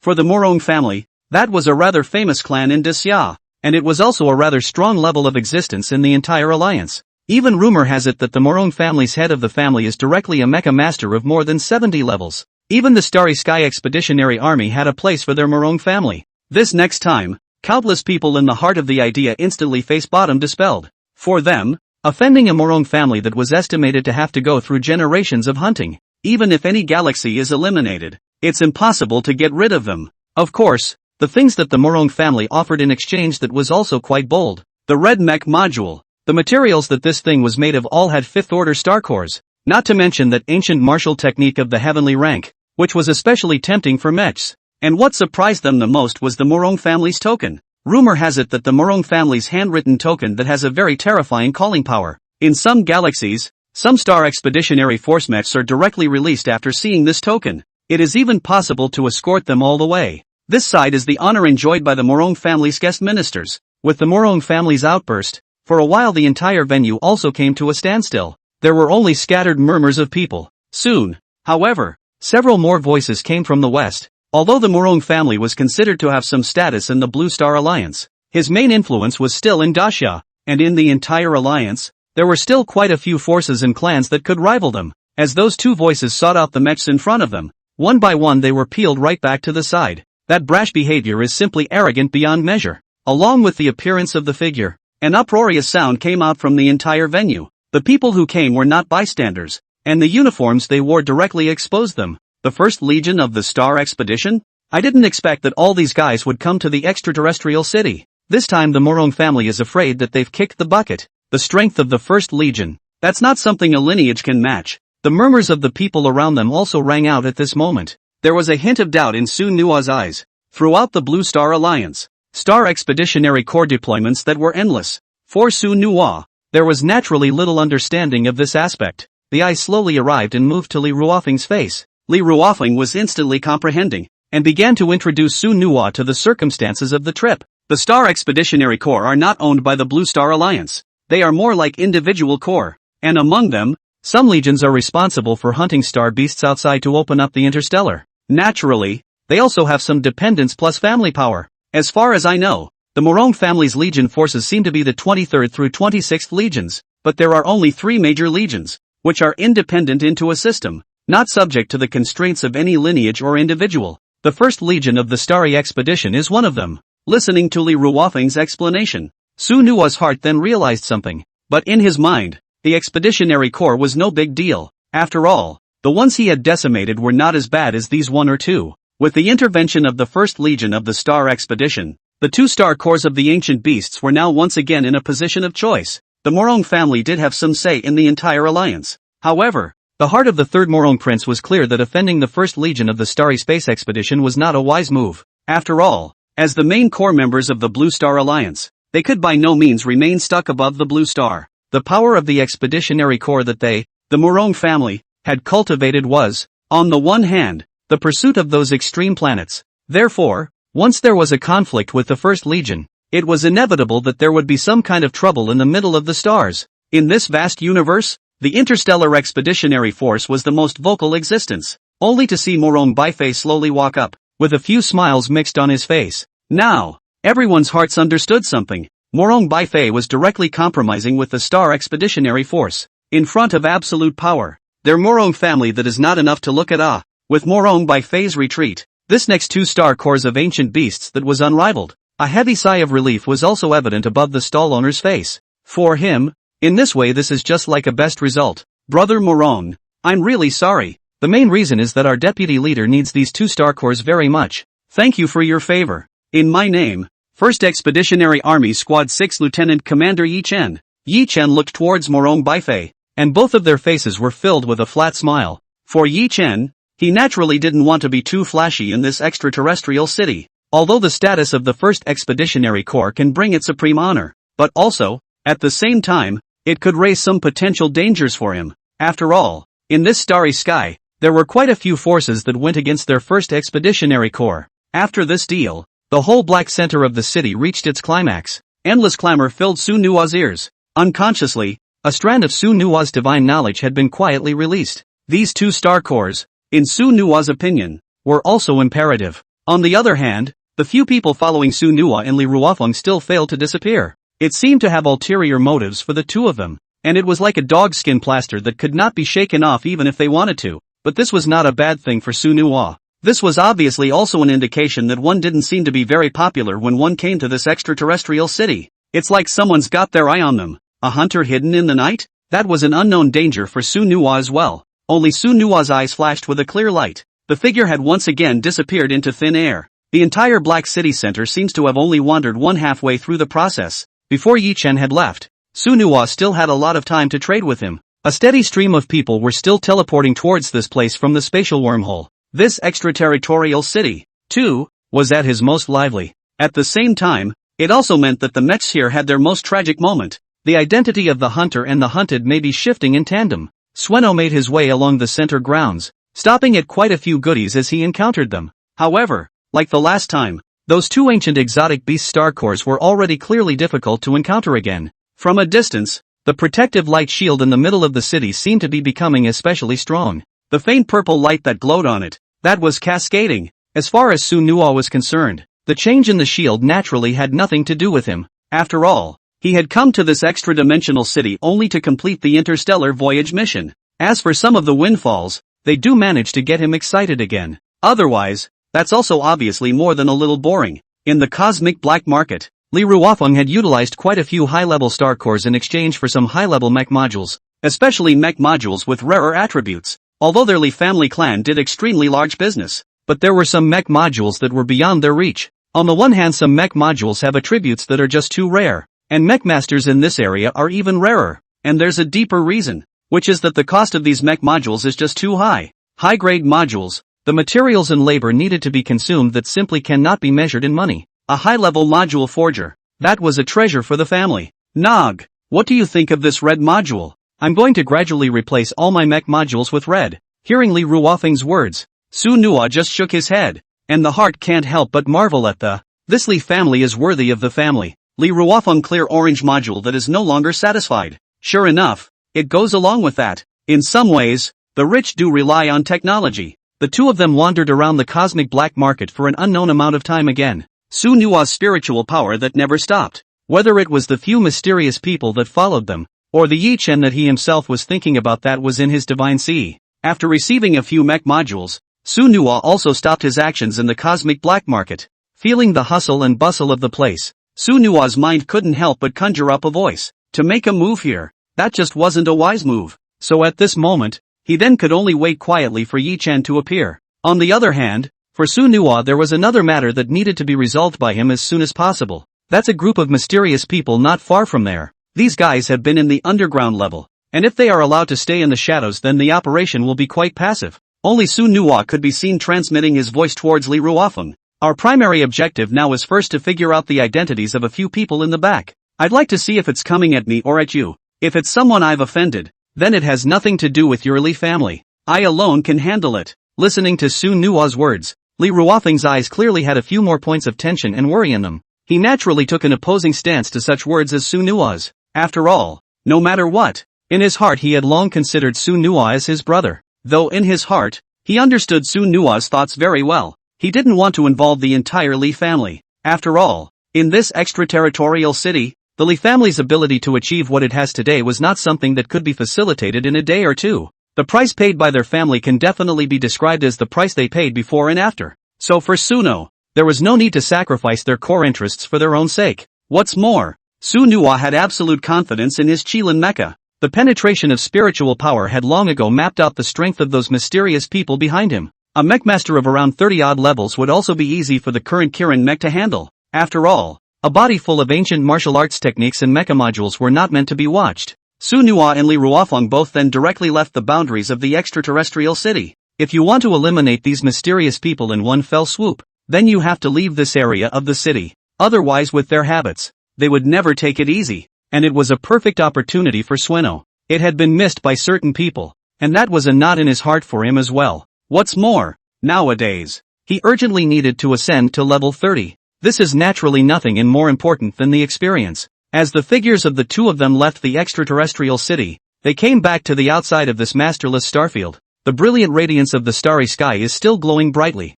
For the Morong family, that was a rather famous clan in Disya, and it was also a rather strong level of existence in the entire alliance. Even rumor has it that the Morong family's head of the family is directly a mecha master of more than 70 levels. Even the Starry Sky Expeditionary Army had a place for their Morong family. This next time, countless people in the heart of the idea instantly face bottom dispelled. For them, offending a Morong family that was estimated to have to go through generations of hunting, even if any galaxy is eliminated, it's impossible to get rid of them. Of course, the things that the Morong family offered in exchange that was also quite bold. The red mech module. The materials that this thing was made of all had 5th order star cores, not to mention that ancient martial technique of the heavenly rank, which was especially tempting for mechs. And what surprised them the most was the Morong family's token. Rumor has it that the Morong family's handwritten token that has a very terrifying calling power. In some galaxies, some star expeditionary force mechs are directly released after seeing this token. It is even possible to escort them all the way. This side is the honor enjoyed by the Morong family's guest ministers. With the Morong family's outburst, for a while the entire venue also came to a standstill. There were only scattered murmurs of people. Soon, however, several more voices came from the west. Although the Morong family was considered to have some status in the Blue Star Alliance, his main influence was still in Dasha, and in the entire alliance, there were still quite a few forces and clans that could rival them. As those 2 voices sought out the mechs in front of them, one by one they were peeled right back to the side. That brash behavior is simply arrogant beyond measure. Along with the appearance of the figure, an uproarious sound came out from the entire venue. The people who came were not bystanders, and the uniforms they wore directly exposed them. The First Legion of the Star Expedition? I didn't expect that all these guys would come to the extraterrestrial city. This time the Morong family is afraid that they've kicked the bucket. The strength of the First Legion. That's not something a lineage can match. The murmurs of the people around them also rang out at this moment. There was a hint of doubt in Su Nuwa's eyes. Throughout the Blue Star Alliance, Star Expeditionary Corps deployments that were endless. For Su Nuwa, there was naturally little understanding of this aspect. The eyes slowly arrived and moved to Li Ruofeng's face. Li Ruofeng was instantly comprehending, and began to introduce Su Nuwa to the circumstances of the trip. The Star Expeditionary Corps are not owned by the Blue Star Alliance. They are more like individual corps, and among them, some legions are responsible for hunting star beasts outside to open up the interstellar. Naturally, they also have some dependents plus family power. As far as I know, the Morong family's legion forces seem to be the 23rd through 26th legions, but there are only 3 major legions, which are independent into a system, not subject to the constraints of any lineage or individual. The 1st Legion of the Starry Expedition is one of them. Listening to Li Ruofeng's explanation, Su Nuwa's heart then realized something, but in his mind, the Expeditionary Corps was no big deal. After all, the ones he had decimated were not as bad as these 1 or 2. With the intervention of the 1st Legion of the Star Expedition, the 2 star corps of the ancient beasts were now once again in a position of choice. The Morong family did have some say in the entire alliance. However, the heart of the 3rd Morong prince was clear that offending the 1st Legion of the Starry Space Expedition was not a wise move. After all, as the main core members of the Blue Star Alliance, they could by no means remain stuck above the Blue Star. The power of the Expeditionary Corps that they, the Morong family, had cultivated was, on the one hand, the pursuit of those extreme planets. Therefore, once there was a conflict with the 1st Legion, it was inevitable that there would be some kind of trouble in the middle of the stars. In this vast universe, the Interstellar Expeditionary Force was the most vocal existence, only to see Morong Baifei slowly walk up, with a few smiles mixed on his face. Now, everyone's hearts understood something. Morong Baifei was directly compromising with the Star Expeditionary Force. In front of absolute power, their Morong family that is not enough to look at. With Morong Baifei's retreat, this next 2 star corps of ancient beasts that was unrivaled. A heavy sigh of relief was also evident above the stall owner's face. For him, in this way this is just like a best result. Brother Morong, I'm really sorry. The main reason is that our deputy leader needs these 2 star corps very much. Thank you for your favor. In my name, 1st Expeditionary Army Squad 6 Lieutenant Commander Yi Chen. Yi Chen looked towards Morong Baifei, and both of their faces were filled with a flat smile. For Yi Chen, he naturally didn't want to be too flashy in this extraterrestrial city. Although the status of the 1st Expeditionary Corps can bring it supreme honor, but also, at the same time, it could raise some potential dangers for him. After all, in this starry sky, there were quite a few forces that went against their 1st Expeditionary Corps. After this deal, the whole black center of the city reached its climax. Endless clamor filled Su Nuwa's ears. Unconsciously, a strand of Su Nuwa's divine knowledge had been quietly released. These 2 star corps, in Su Nuwa's opinion, were also imperative. On the other hand, the few people following Su Nuwa and Li Ruofeng still failed to disappear. It seemed to have ulterior motives for the 2 of them, and it was like a dogskin plaster that could not be shaken off even if they wanted to. But this was not a bad thing for Su Nuwa. This was obviously also an indication that one didn't seem to be very popular when one came to this extraterrestrial city. It's like someone's got their eye on them. A hunter hidden in the night? That was an unknown danger for Su Nuwa as well. Only Su Nuwa's eyes flashed with a clear light. The figure had once again disappeared into thin air. The entire Black City Center seems to have only wandered 1/2 way through the process. Before Yi Chen had left, Su Nuwa still had a lot of time to trade with him. A steady stream of people were still teleporting towards this place from the spatial wormhole. This extraterritorial city, too, was at his most lively. At the same time, it also meant that the mechs here had their most tragic moment. The identity of the hunter and the hunted may be shifting in tandem. Sueno made his way along the center grounds, stopping at quite a few goodies as he encountered them. However, like the last time, those 2 ancient exotic beast star cores were already clearly difficult to encounter again. From a distance, the protective light shield in the middle of the city seemed to be becoming especially strong. The faint purple light that glowed on it, that was cascading. As far as Su Nuwa was concerned, the change in the shield naturally had nothing to do with him. After all, he had come to this extra-dimensional city only to complete the interstellar voyage mission. As for some of the windfalls, they do manage to get him excited again. Otherwise, that's also obviously more than a little boring. In the cosmic black market, Li Ruofeng had utilized quite a few high-level star cores in exchange for some high-level mech modules, especially mech modules with rarer attributes. Although their Li family clan did extremely large business, but there were some mech modules that were beyond their reach. On the one hand, some mech modules have attributes that are just too rare, and mech masters in this area are even rarer. And there's a deeper reason, which is that the cost of these mech modules is just too high. High-grade modules, the materials and labor needed to be consumed that simply cannot be measured in money. A high-level module forger, that was a treasure for the family. Nog, what do you think of this red module? I'm going to gradually replace all my mech modules with red. Hearing Li Ruofeng's words, Su Nua just shook his head, and the heart can't help but marvel at this Li family is worthy of the family. Li Ruofeng clear orange module that is no longer satisfied. Sure enough, it goes along with that. In some ways, the rich do rely on technology. The two of them wandered around the cosmic black market for an unknown amount of time again. Su Nua's spiritual power that never stopped. Whether it was the few mysterious people that followed them, or the Yi Chen that he himself was thinking about that was in his divine sea. After receiving a few mech modules, Su Nua also stopped his actions in the cosmic black market. Feeling the hustle and bustle of the place, Su Nua's mind couldn't help but conjure up a voice. To make a move here, that just wasn't a wise move. So at this moment, he then could only wait quietly for Yi Chen to appear. On the other hand, for Su Nua there was another matter that needed to be resolved by him as soon as possible. That's a group of mysterious people not far from there. These guys have been in the underground level, and if they are allowed to stay in the shadows then the operation will be quite passive. Only Su Nua could be seen transmitting his voice towards Li Ruofeng. Our primary objective now is first to figure out the identities of a few people in the back. I'd like to see if it's coming at me or at you. If it's someone I've offended, then it has nothing to do with your Li family. I alone can handle it. Listening to Su Nua's words, Li Ruofeng's eyes clearly had a few more points of tension and worry in them. He naturally took an opposing stance to such words as Su Nua's. After all, no matter what, in his heart he had long considered Su Nua as his brother. Though in his heart, he understood Su Nua's thoughts very well. He didn't want to involve the entire Li family. After all, in this extraterritorial city, the Li family's ability to achieve what it has today was not something that could be facilitated in a day or two. The price paid by their family can definitely be described as the price they paid before and after. So for Suno, there was no need to sacrifice their core interests for their own sake. What's more, Su Nua had absolute confidence in his Qilin Mecha. The penetration of spiritual power had long ago mapped out the strength of those mysterious people behind him. A mechmaster of around 30-odd levels would also be easy for the current Kirin mech to handle. After all, a body full of ancient martial arts techniques and mecha modules were not meant to be watched. Su Nua and Li Ruofeng both then directly left the boundaries of the extraterrestrial city. If you want to eliminate these mysterious people in one fell swoop, then you have to leave this area of the city. Otherwise, with their habits, they would never take it easy. And it was a perfect opportunity for Sueno. It had been missed by certain people, and that was a knot in his heart for him as well. What's more, nowadays, he urgently needed to ascend to level 30. This is naturally nothing and more important than the experience. As the figures of the two of them left the extraterrestrial city, they came back to the outside of this masterless starfield. The brilliant radiance of the starry sky is still glowing brightly.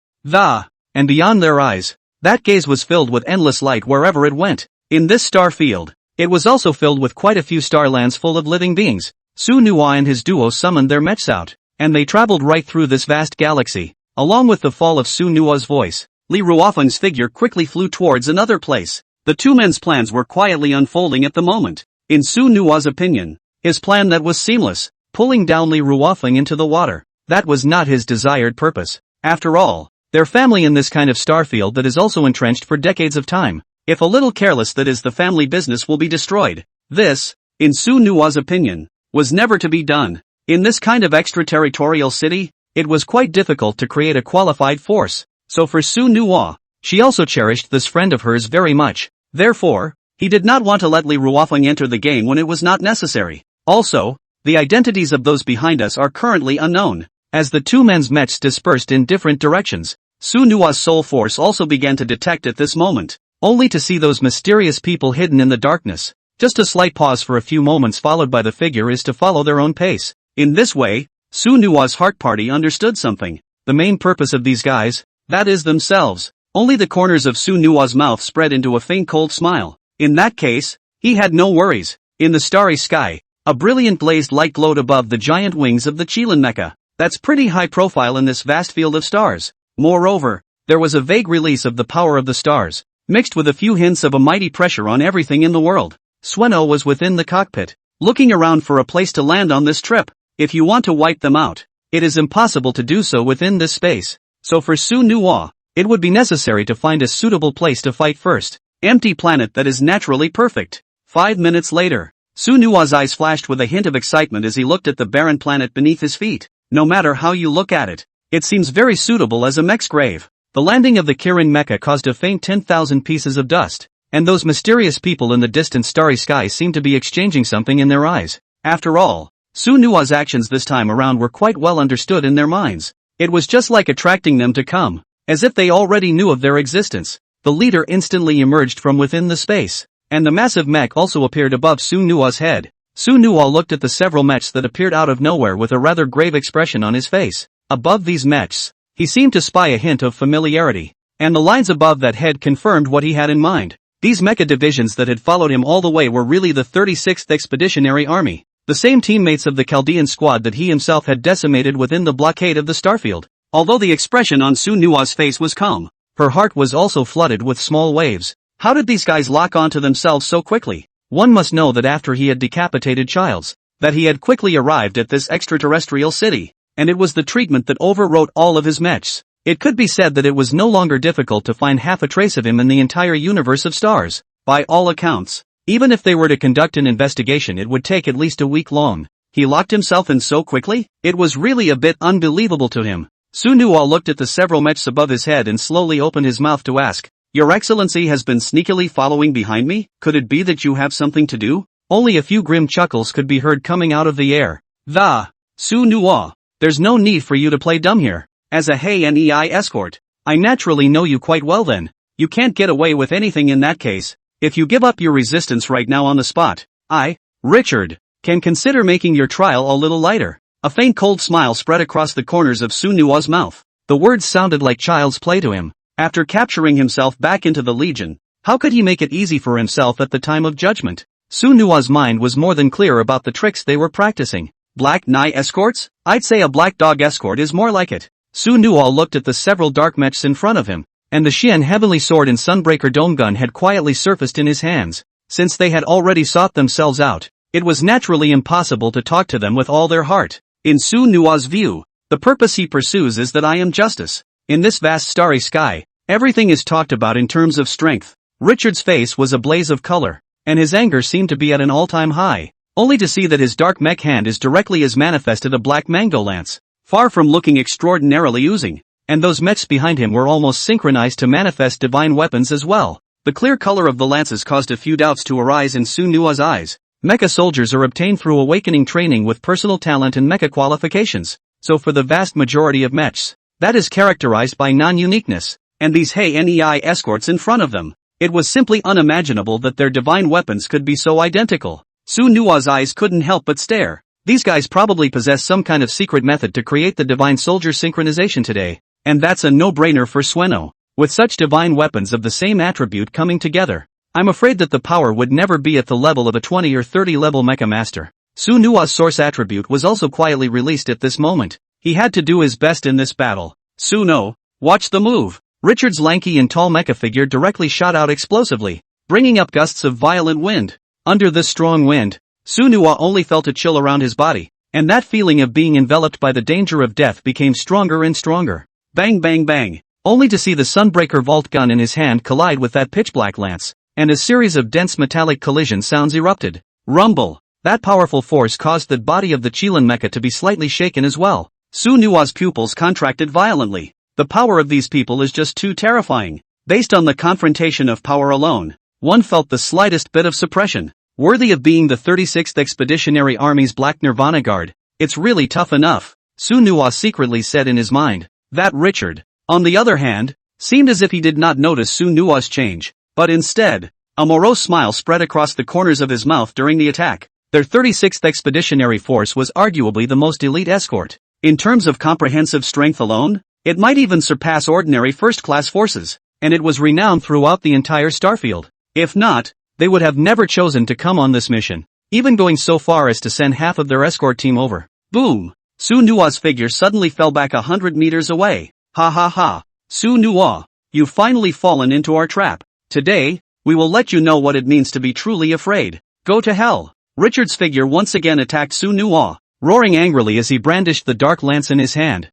And beyond their eyes, that gaze was filled with endless light wherever it went. In this star field, it was also filled with quite a few starlands full of living beings. Su Nua and his duo summoned their mechs out, and they traveled right through this vast galaxy. Along with the fall of Su Nua's voice, Li Ruofeng's figure quickly flew towards another place. The two men's plans were quietly unfolding at the moment. In Su Nua's opinion, his plan that was seamless, pulling down Li Ruofeng into the water, that was not his desired purpose. After all, their family in this kind of starfield that is also entrenched for decades of time. If a little careless, that is, the family business will be destroyed. This, in Su Nua's opinion, was never to be done. In this kind of extraterritorial city, it was quite difficult to create a qualified force. So for Su Nua, she also cherished this friend of hers very much. Therefore, he did not want to let Li Ruofeng enter the game when it was not necessary. Also, the identities of those behind us are currently unknown. As the two men's mechs dispersed in different directions, Su Nua's soul force also began to detect at this moment, only to see those mysterious people hidden in the darkness. Just a slight pause for a few moments followed by the figure is to follow their own pace. In this way, Su Nua's heart party understood something. The main purpose of these guys, that is themselves. Only the corners of Su Nua's mouth spread into a faint cold smile. In that case, he had no worries. In the starry sky, a brilliant glazed light glowed above the giant wings of the Qilin Mecha. That's pretty high profile in this vast field of stars. Moreover, there was a vague release of the power of the stars, mixed with a few hints of a mighty pressure on everything in the world. Sueno was within the cockpit, looking around for a place to land on this trip. If you want to wipe them out, it is impossible to do so within this space. So for Su Nua, it would be necessary to find a suitable place to fight first. Empty planet that is naturally perfect. 5 minutes later, Su Nua's eyes flashed with a hint of excitement as he looked at the barren planet beneath his feet. No matter how you look at it, it seems very suitable as a mech's grave. The landing of the Kirin Mecha caused a faint 10,000 pieces of dust, and those mysterious people in the distant starry sky seemed to be exchanging something in their eyes. After all, Su Nua's actions this time around were quite well understood in their minds. It was just like attracting them to come, as if they already knew of their existence. The leader instantly emerged from within the space, and the massive mech also appeared above Su Nua's head. Su Nua looked at the several mechs that appeared out of nowhere with a rather grave expression on his face. Above these mechs, he seemed to spy a hint of familiarity, and the lines above that head confirmed what he had in mind. These mecha divisions that had followed him all the way were really the 36th Expeditionary Army, the same teammates of the Chaldean squad that he himself had decimated within the blockade of the starfield. Although the expression on Su Nua's face was calm, her heart was also flooded with small waves. How did these guys lock onto themselves so quickly? One must know that after he had decapitated Childs, that he had quickly arrived at this extraterrestrial city, and it was the treatment that overwrote all of his mechs. It could be said that it was no longer difficult to find half a trace of him in the entire universe of stars. By all accounts, even if they were to conduct an investigation, it would take at least a week long. He locked himself in so quickly? It was really a bit unbelievable to him. Su Nua looked at the several mechs above his head and slowly opened his mouth to ask, "Your Excellency has been sneakily following behind me? Could it be that you have something to do?" Only a few grim chuckles could be heard coming out of the air. Su Nua, there's no need for you to play dumb here. As a NEI escort, I naturally know you quite well then. You can't get away with anything in that case. If you give up your resistance right now on the spot, Richard, can consider making your trial a little lighter. A faint cold smile spread across the corners of Su Nua's mouth. The words sounded like child's play to him. After capturing himself back into the Legion, how could he make it easy for himself at the time of judgment? Su Nua's mind was more than clear about the tricks they were practicing. Black Nai escorts? I'd say a black dog escort is more like it. Su Nua looked at the several dark mechs in front of him, and the Xian Heavenly Sword and Sunbreaker Dome Gun had quietly surfaced in his hands. Since they had already sought themselves out, it was naturally impossible to talk to them with all their heart. In Su Nua's view, the purpose he pursues is that I am justice. In this vast starry sky, everything is talked about in terms of strength. Richard's face was a blaze of color, and his anger seemed to be at an all-time high, only to see that his dark mech hand is directly as manifested a black mango lance, far from looking extraordinarily oozing, and those mechs behind him were almost synchronized to manifest divine weapons as well. The clear color of the lances caused a few doubts to arise in Su Nua's eyes. Mecha soldiers are obtained through awakening training with personal talent and mecha qualifications, so for the vast majority of mechs, that is characterized by non-uniqueness, and these NEI escorts in front of them, it was simply unimaginable that their divine weapons could be so identical. Su Nua's eyes couldn't help but stare. These guys probably possess some kind of secret method to create the divine soldier synchronization today, and that's a no-brainer for Sueno. With such divine weapons of the same attribute coming together, I'm afraid that the power would never be at the level of a 20 or 30 level mecha master. Su Nua's source attribute was also quietly released at this moment. He had to do his best in this battle. Suno, watch the move. Richard's lanky and tall mecha figure directly shot out explosively, bringing up gusts of violent wind. Under this strong wind, Su Nua only felt a chill around his body, and that feeling of being enveloped by the danger of death became stronger and stronger. Bang bang bang, only to see the Sunbreaker Vault gun in his hand collide with that pitch-black lance, and a series of dense metallic collision sounds erupted. Rumble! That powerful force caused the body of the Chilan mecha to be slightly shaken as well. Su Nua's pupils contracted violently. The power of these people is just too terrifying. Based on the confrontation of power alone, one felt the slightest bit of suppression. Worthy of being the 36th Expeditionary Army's Black Nirvana Guard, it's really tough enough, Su Nua secretly said in his mind. That Richard, on the other hand, seemed as if he did not notice Su Nua's change, but instead, a morose smile spread across the corners of his mouth during the attack. Their 36th Expeditionary Force was arguably the most elite escort. In terms of comprehensive strength alone, it might even surpass ordinary first-class forces, and it was renowned throughout the entire starfield. If not, they would have never chosen to come on this mission, even going so far as to send half of their escort team over. Boom! Su Nua's figure suddenly fell back 100 meters away. Ha ha ha! Su Nua, you've finally fallen into our trap. Today, we will let you know what it means to be truly afraid. Go to hell! Richard's figure once again attacked Su Nua, roaring angrily as he brandished the dark lance in his hand.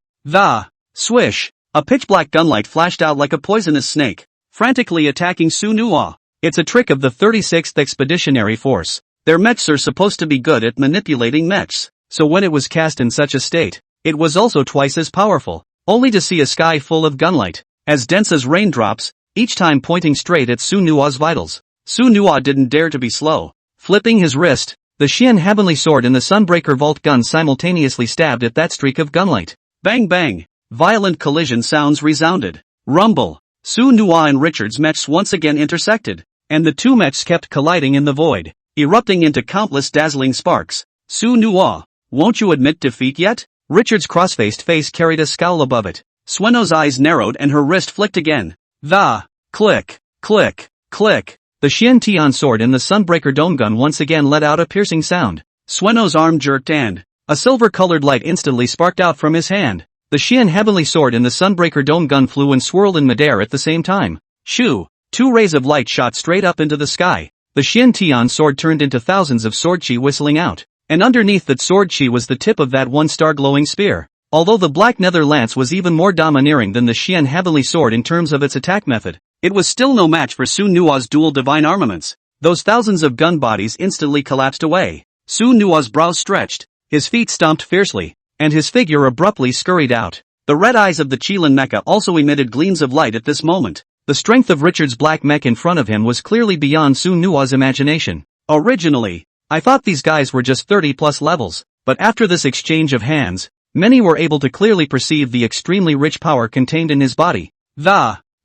Swish! A pitch-black gunlight flashed out like a poisonous snake, frantically attacking Su Nua. It's a trick of the 36th Expeditionary Force. Their mechs are supposed to be good at manipulating mechs, so when it was cast in such a state, it was also twice as powerful, only to see a sky full of gunlight, as dense as raindrops, each time pointing straight at Su Nua's vitals. Su Nuo didn't dare to be slow. Flipping his wrist, the Xian Heavenly Sword and the Sunbreaker Vault gun simultaneously stabbed at that streak of gunlight. Bang bang! Violent collision sounds resounded. Rumble! Su Nuo and Richard's mechs once again intersected, and the two mechs kept colliding in the void, erupting into countless dazzling sparks. Su Nuo, won't you admit defeat yet? Richard's cross-faced face carried a scowl above it. Sueno's eyes narrowed and her wrist flicked again. The click, click, click. The Xian Tian sword and the Sunbreaker dome gun once again let out a piercing sound. Sueno's arm jerked and a silver-colored light instantly sparked out from his hand. The Xian Heavenly Sword and the Sunbreaker dome gun flew and swirled in midair at the same time. Shoo! Two rays of light shot straight up into the sky. The Xian Tian sword turned into thousands of sword chi whistling out, and underneath that sword chi was the tip of that one-star glowing spear. Although the black nether lance was even more domineering than the Xian Heavenly Sword in terms of its attack method, it was still no match for Su Nuo's dual divine armaments. Those thousands of gun bodies instantly collapsed away. Su Nuo's brows stretched, his feet stomped fiercely, and his figure abruptly scurried out. The red eyes of the Qilin mecha also emitted gleams of light at this moment. The strength of Richard's black mech in front of him was clearly beyond Su Nuo's imagination. Originally, I thought these guys were just 30+ levels, but after this exchange of hands, many were able to clearly perceive the extremely rich power contained in his body.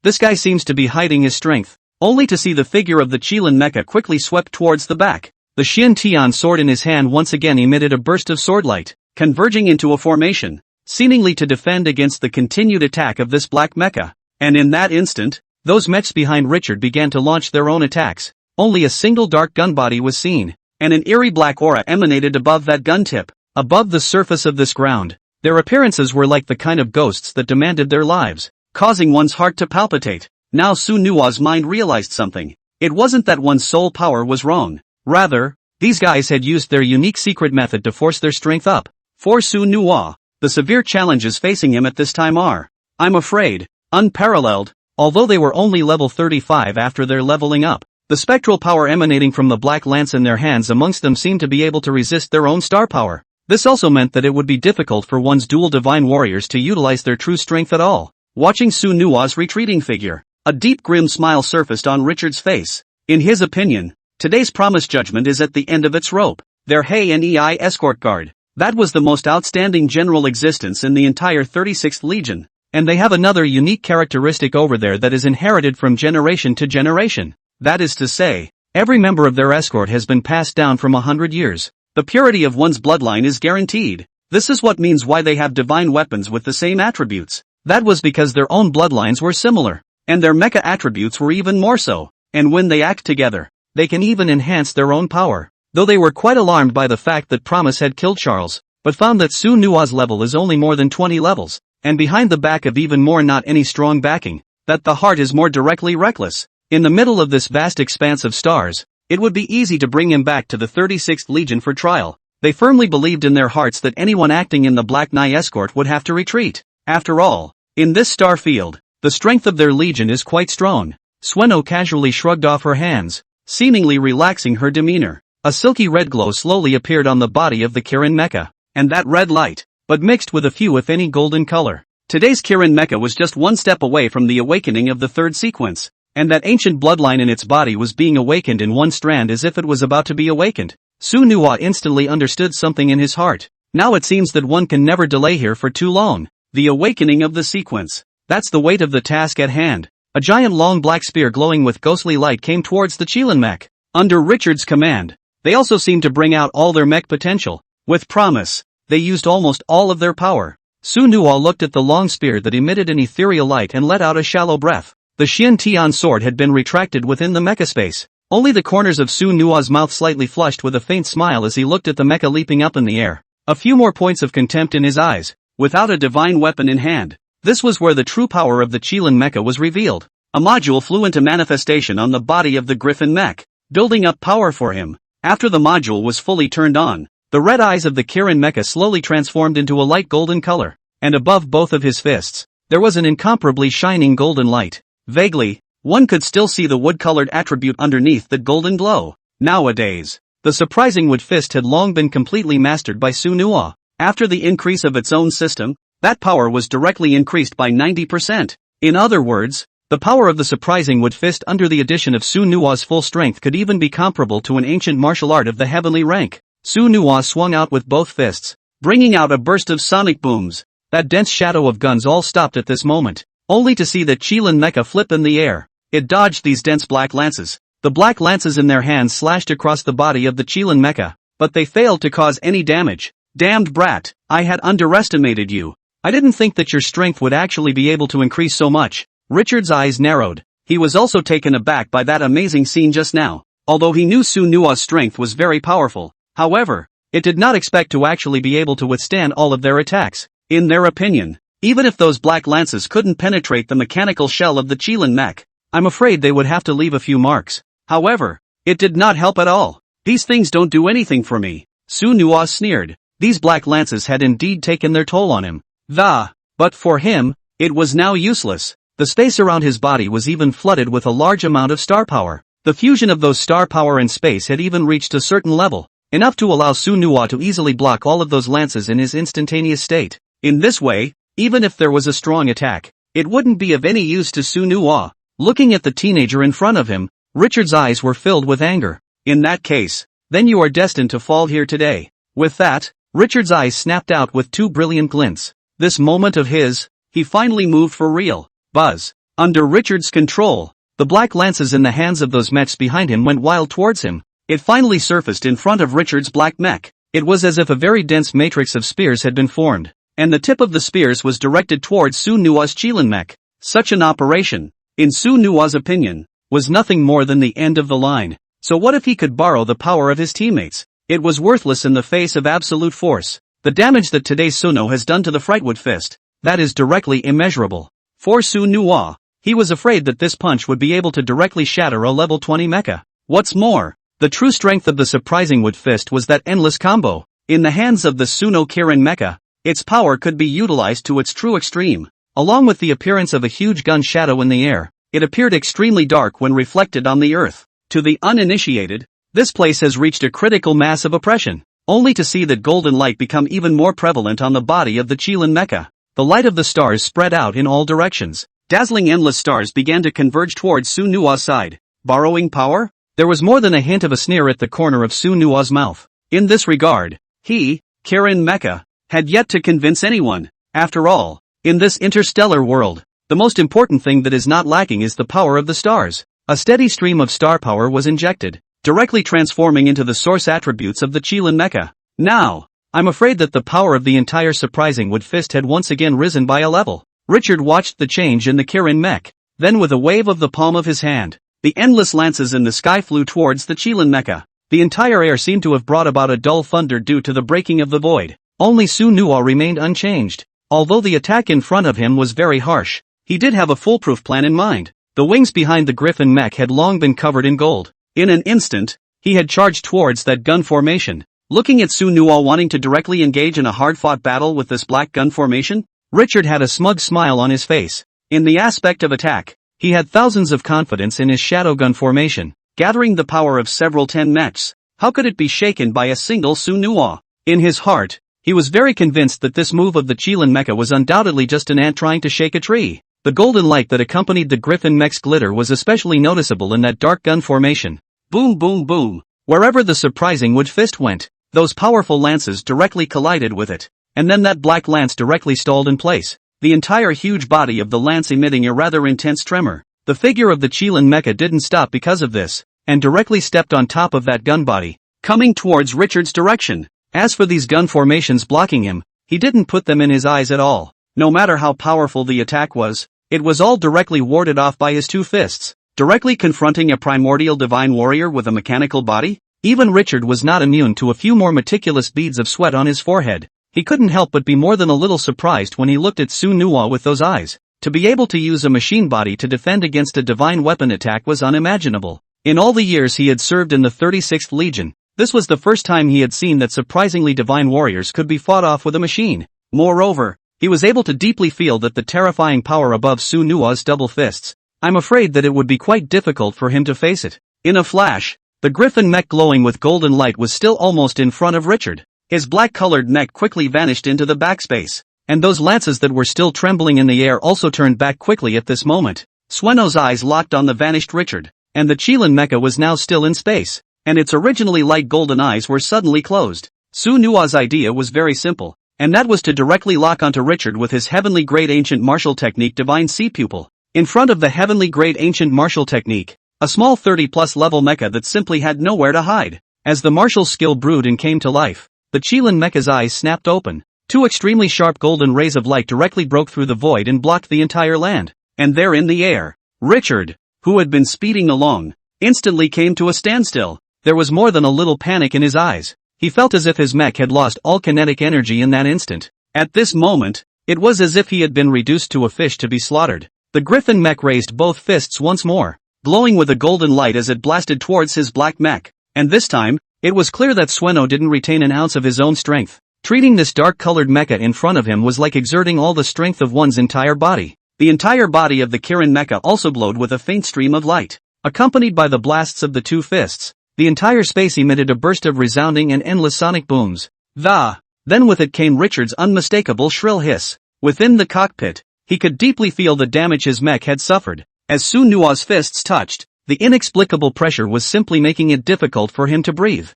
This guy seems to be hiding his strength, only to see the figure of the Qilin mecha quickly swept towards the back. The Xian Tian sword in his hand once again emitted a burst of sword light, converging into a formation, seemingly to defend against the continued attack of this black mecha. And in that instant, those mechs behind Richard began to launch their own attacks. Only a single dark gun body was seen, and an eerie black aura emanated above that gun tip. Above the surface of this ground, their appearances were like the kind of ghosts that demanded their lives, causing one's heart to palpitate. Now Su Nuo's mind realized something. It wasn't that one's soul power was wrong. Rather, these guys had used their unique secret method to force their strength up. For Su Nuo, the severe challenges facing him at this time are, I'm afraid, unparalleled. Although they were only level 35 after their leveling up, the spectral power emanating from the black lance in their hands amongst them seemed to be able to resist their own star power. This also meant that it would be difficult for one's dual divine warriors to utilize their true strength at all. Watching Su Nuo's retreating figure, a deep grim smile surfaced on Richard's face. In his opinion, today's promised judgment is at the end of its rope. Their Hei Nei escort guard. That was the most outstanding general existence in the entire 36th Legion. And they have another unique characteristic over there that is inherited from generation to generation. That is to say, every member of their escort has been passed down from 100 years. The purity of one's bloodline is guaranteed. This is what means why they have divine weapons with the same attributes. That was because their own bloodlines were similar, and their mecha attributes were even more so. And when they act together, they can even enhance their own power. Though they were quite alarmed by the fact that Promise had killed Charles, but found that Su Nuo's level is only more than 20 levels, and behind the back of even more not any strong backing, that the heart is more directly reckless. In the middle of this vast expanse of stars, it would be easy to bring him back to the 36th Legion for trial. They firmly believed in their hearts that anyone acting in the Black Knight escort would have to retreat. After all, in this star field, the strength of their legion is quite strong. Sueno casually shrugged off her hands, seemingly relaxing her demeanor. A silky red glow slowly appeared on the body of the Kirin mecha, and that red light, but mixed with a few if any golden color. Today's Kirin mecha was just one step away from the awakening of the third sequence, and that ancient bloodline in its body was being awakened in one strand as if it was about to be awakened. Su Nuo instantly understood something in his heart. Now it seems that one can never delay here for too long. The awakening of the sequence. That's the weight of the task at hand. A giant long black spear glowing with ghostly light came towards the Qilin mech. Under Richard's command, they also seemed to bring out all their mech potential. With Promise, they used almost all of their power. Su Nuo looked at the long spear that emitted an ethereal light and let out a shallow breath. The Xian Tian sword had been retracted within the mecha space. Only the corners of Su Nuo's mouth slightly flushed with a faint smile as he looked at the mecha leaping up in the air. A few more points of contempt in his eyes. Without a divine weapon in hand, this was where the true power of the Qilin mecha was revealed. A module flew into manifestation on the body of the Griffin mech, building up power for him. After the module was fully turned on, the red eyes of the Kirin mecha slowly transformed into a light golden color, and above both of his fists, there was an incomparably shining golden light. Vaguely, one could still see the wood-colored attribute underneath that golden glow. Nowadays, the surprising wood fist had long been completely mastered by Su Nuo. After the increase of its own system, that power was directly increased by 90%. In other words, The power of the surprising wood fist under the addition of Su Nua's full strength could even be comparable to an ancient martial art of the heavenly rank. Su Nua swung out with both fists, bringing out a burst of sonic booms. That dense shadow of guns all stopped at this moment, only to see the Qilin mecha flip in the air. It dodged these dense black lances. The black lances in their hands slashed across the body of the Qilin mecha, but they failed to cause any damage. Damned brat, I had underestimated you. I didn't think that your strength would actually be able to increase so much. Richard's eyes narrowed. He was also taken aback by that amazing scene just now. Although he knew Su Nua's strength was very powerful, however, it did not expect to actually be able to withstand all of their attacks. In their opinion, even if those black lances couldn't penetrate the mechanical shell of the Qilin mech, I'm afraid they would have to leave a few marks. However, it did not help at all. These things don't do anything for me. Su Nua sneered. These black lances had indeed taken their toll on him. But for him, it was now useless. The space around his body was even flooded with a large amount of star power. The fusion of those star power and space had even reached a certain level, enough to allow Su Nua to easily block all of those lances in his instantaneous state. In this way, even if there was a strong attack, it wouldn't be of any use to Su Nua. Looking at the teenager in front of him, Richard's eyes were filled with anger. In that case, then you are destined to fall here today. With that, Richard's eyes snapped out with two brilliant glints. This moment of his, he finally moved for real. Buzz. Under Richard's control, the black lances in the hands of those mechs behind him went wild towards him. It finally surfaced in front of Richard's black mech. It was as if a very dense matrix of spears had been formed, and the tip of the spears was directed towards Su Nua's Qilin mech. Such an operation, in Su Nua's opinion, was nothing more than the end of the line. So what if he could borrow the power of his teammates? It was worthless in the face of absolute force. The damage that today's Suno has done to the Frightwood Fist, that is directly immeasurable. For Su Nua, he was afraid that this punch would be able to directly shatter a level 20 mecha. What's more, the true strength of the surprising wood fist was that endless combo. In the hands of the Suno Kirin mecha, its power could be utilized to its true extreme. Along with the appearance of a huge gun shadow in the air, it appeared extremely dark when reflected on the earth. To the uninitiated, this place has reached a critical mass of oppression, only to see that golden light become even more prevalent on the body of the Qilin mecha. The light of the stars spread out in all directions. Dazzling endless stars began to converge towards Su Nua's side. Borrowing power? There was more than a hint of a sneer at the corner of Su Nua's mouth. In this regard, he, Kirin Mecha, had yet to convince anyone. After all, in this interstellar world, the most important thing that is not lacking is the power of the stars. A steady stream of star power was injected, directly transforming into the source attributes of the Qilin mecha. Now, I'm afraid that the power of the entire surprising wood fist had once again risen by a level. Richard watched the change in the Kirin mech. Then with a wave of the palm of his hand, the endless lances in the sky flew towards the Qilin mecha. The entire air seemed to have brought about a dull thunder due to the breaking of the void. Only Su Nua remained unchanged. Although the attack in front of him was very harsh, he did have a foolproof plan in mind. The wings behind the griffin mech had long been covered in gold. In an instant, he had charged towards that gun formation. Looking at Su Nua wanting to directly engage in a hard-fought battle with this black gun formation, Richard had a smug smile on his face. In the aspect of attack, he had thousands of confidence in his shadow gun formation, gathering the power of several 10 mechs. How could it be shaken by a single Su Nua? In his heart, he was very convinced that this move of the Qilin mecha was undoubtedly just an ant trying to shake a tree. The golden light that accompanied the griffin mech's glitter was especially noticeable in that dark gun formation. Boom boom boom. Wherever the surprising wood fist went, those powerful lances directly collided with it, and then that black lance directly stalled in place, the entire huge body of the lance emitting a rather intense tremor. The figure of the Qilin mecha didn't stop because of this, and directly stepped on top of that gun body, coming towards Richard's direction. As for these gun formations blocking him, he didn't put them in his eyes at all. No matter how powerful the attack was, it was all directly warded off by his two fists, directly confronting a primordial divine warrior with a mechanical body. Even Richard was not immune to a few more meticulous beads of sweat on his forehead. He couldn't help but be more than a little surprised when he looked at Su Nua with those eyes. To be able to use a machine body to defend against a divine weapon attack was unimaginable. In all the years he had served in the 36th Legion, this was the first time he had seen that surprisingly divine warriors could be fought off with a machine. Moreover, he was able to deeply feel that the terrifying power above Su Nua's double fists. I'm afraid that it would be quite difficult for him to face it. In a flash, the griffin mech glowing with golden light was still almost in front of Richard. His black-colored mech quickly vanished into the backspace, and those lances that were still trembling in the air also turned back quickly at this moment. Sueno's eyes locked on the vanished Richard, and the Chilean mecha was now still in space, and its originally light golden eyes were suddenly closed. Suenua's idea was very simple, and that was to directly lock onto Richard with his heavenly great ancient martial technique Divine Sea Pupil. In front of the heavenly great ancient martial technique, a small 30+ level mecha that simply had nowhere to hide. As the martial skill brewed and came to life, the Chilean mecha's eyes snapped open. Two extremely sharp golden rays of light directly broke through the void and blocked the entire land. And there in the air, Richard, who had been speeding along, instantly came to a standstill. There was more than a little panic in his eyes. He felt as if his mech had lost all kinetic energy in that instant. At this moment, it was as if he had been reduced to a fish to be slaughtered. The griffin mech raised both fists once more, glowing with a golden light as it blasted towards his black mech. And this time, it was clear that Sueno didn't retain an ounce of his own strength. Treating this dark-colored mecha in front of him was like exerting all the strength of one's entire body. The entire body of the Kirin mecha also glowed with a faint stream of light. Accompanied by the blasts of the two fists, the entire space emitted a burst of resounding and endless sonic booms. Then with it came Richard's unmistakable shrill hiss. Within the cockpit, he could deeply feel the damage his mech had suffered. As Suenua's fists touched, the inexplicable pressure was simply making it difficult for him to breathe.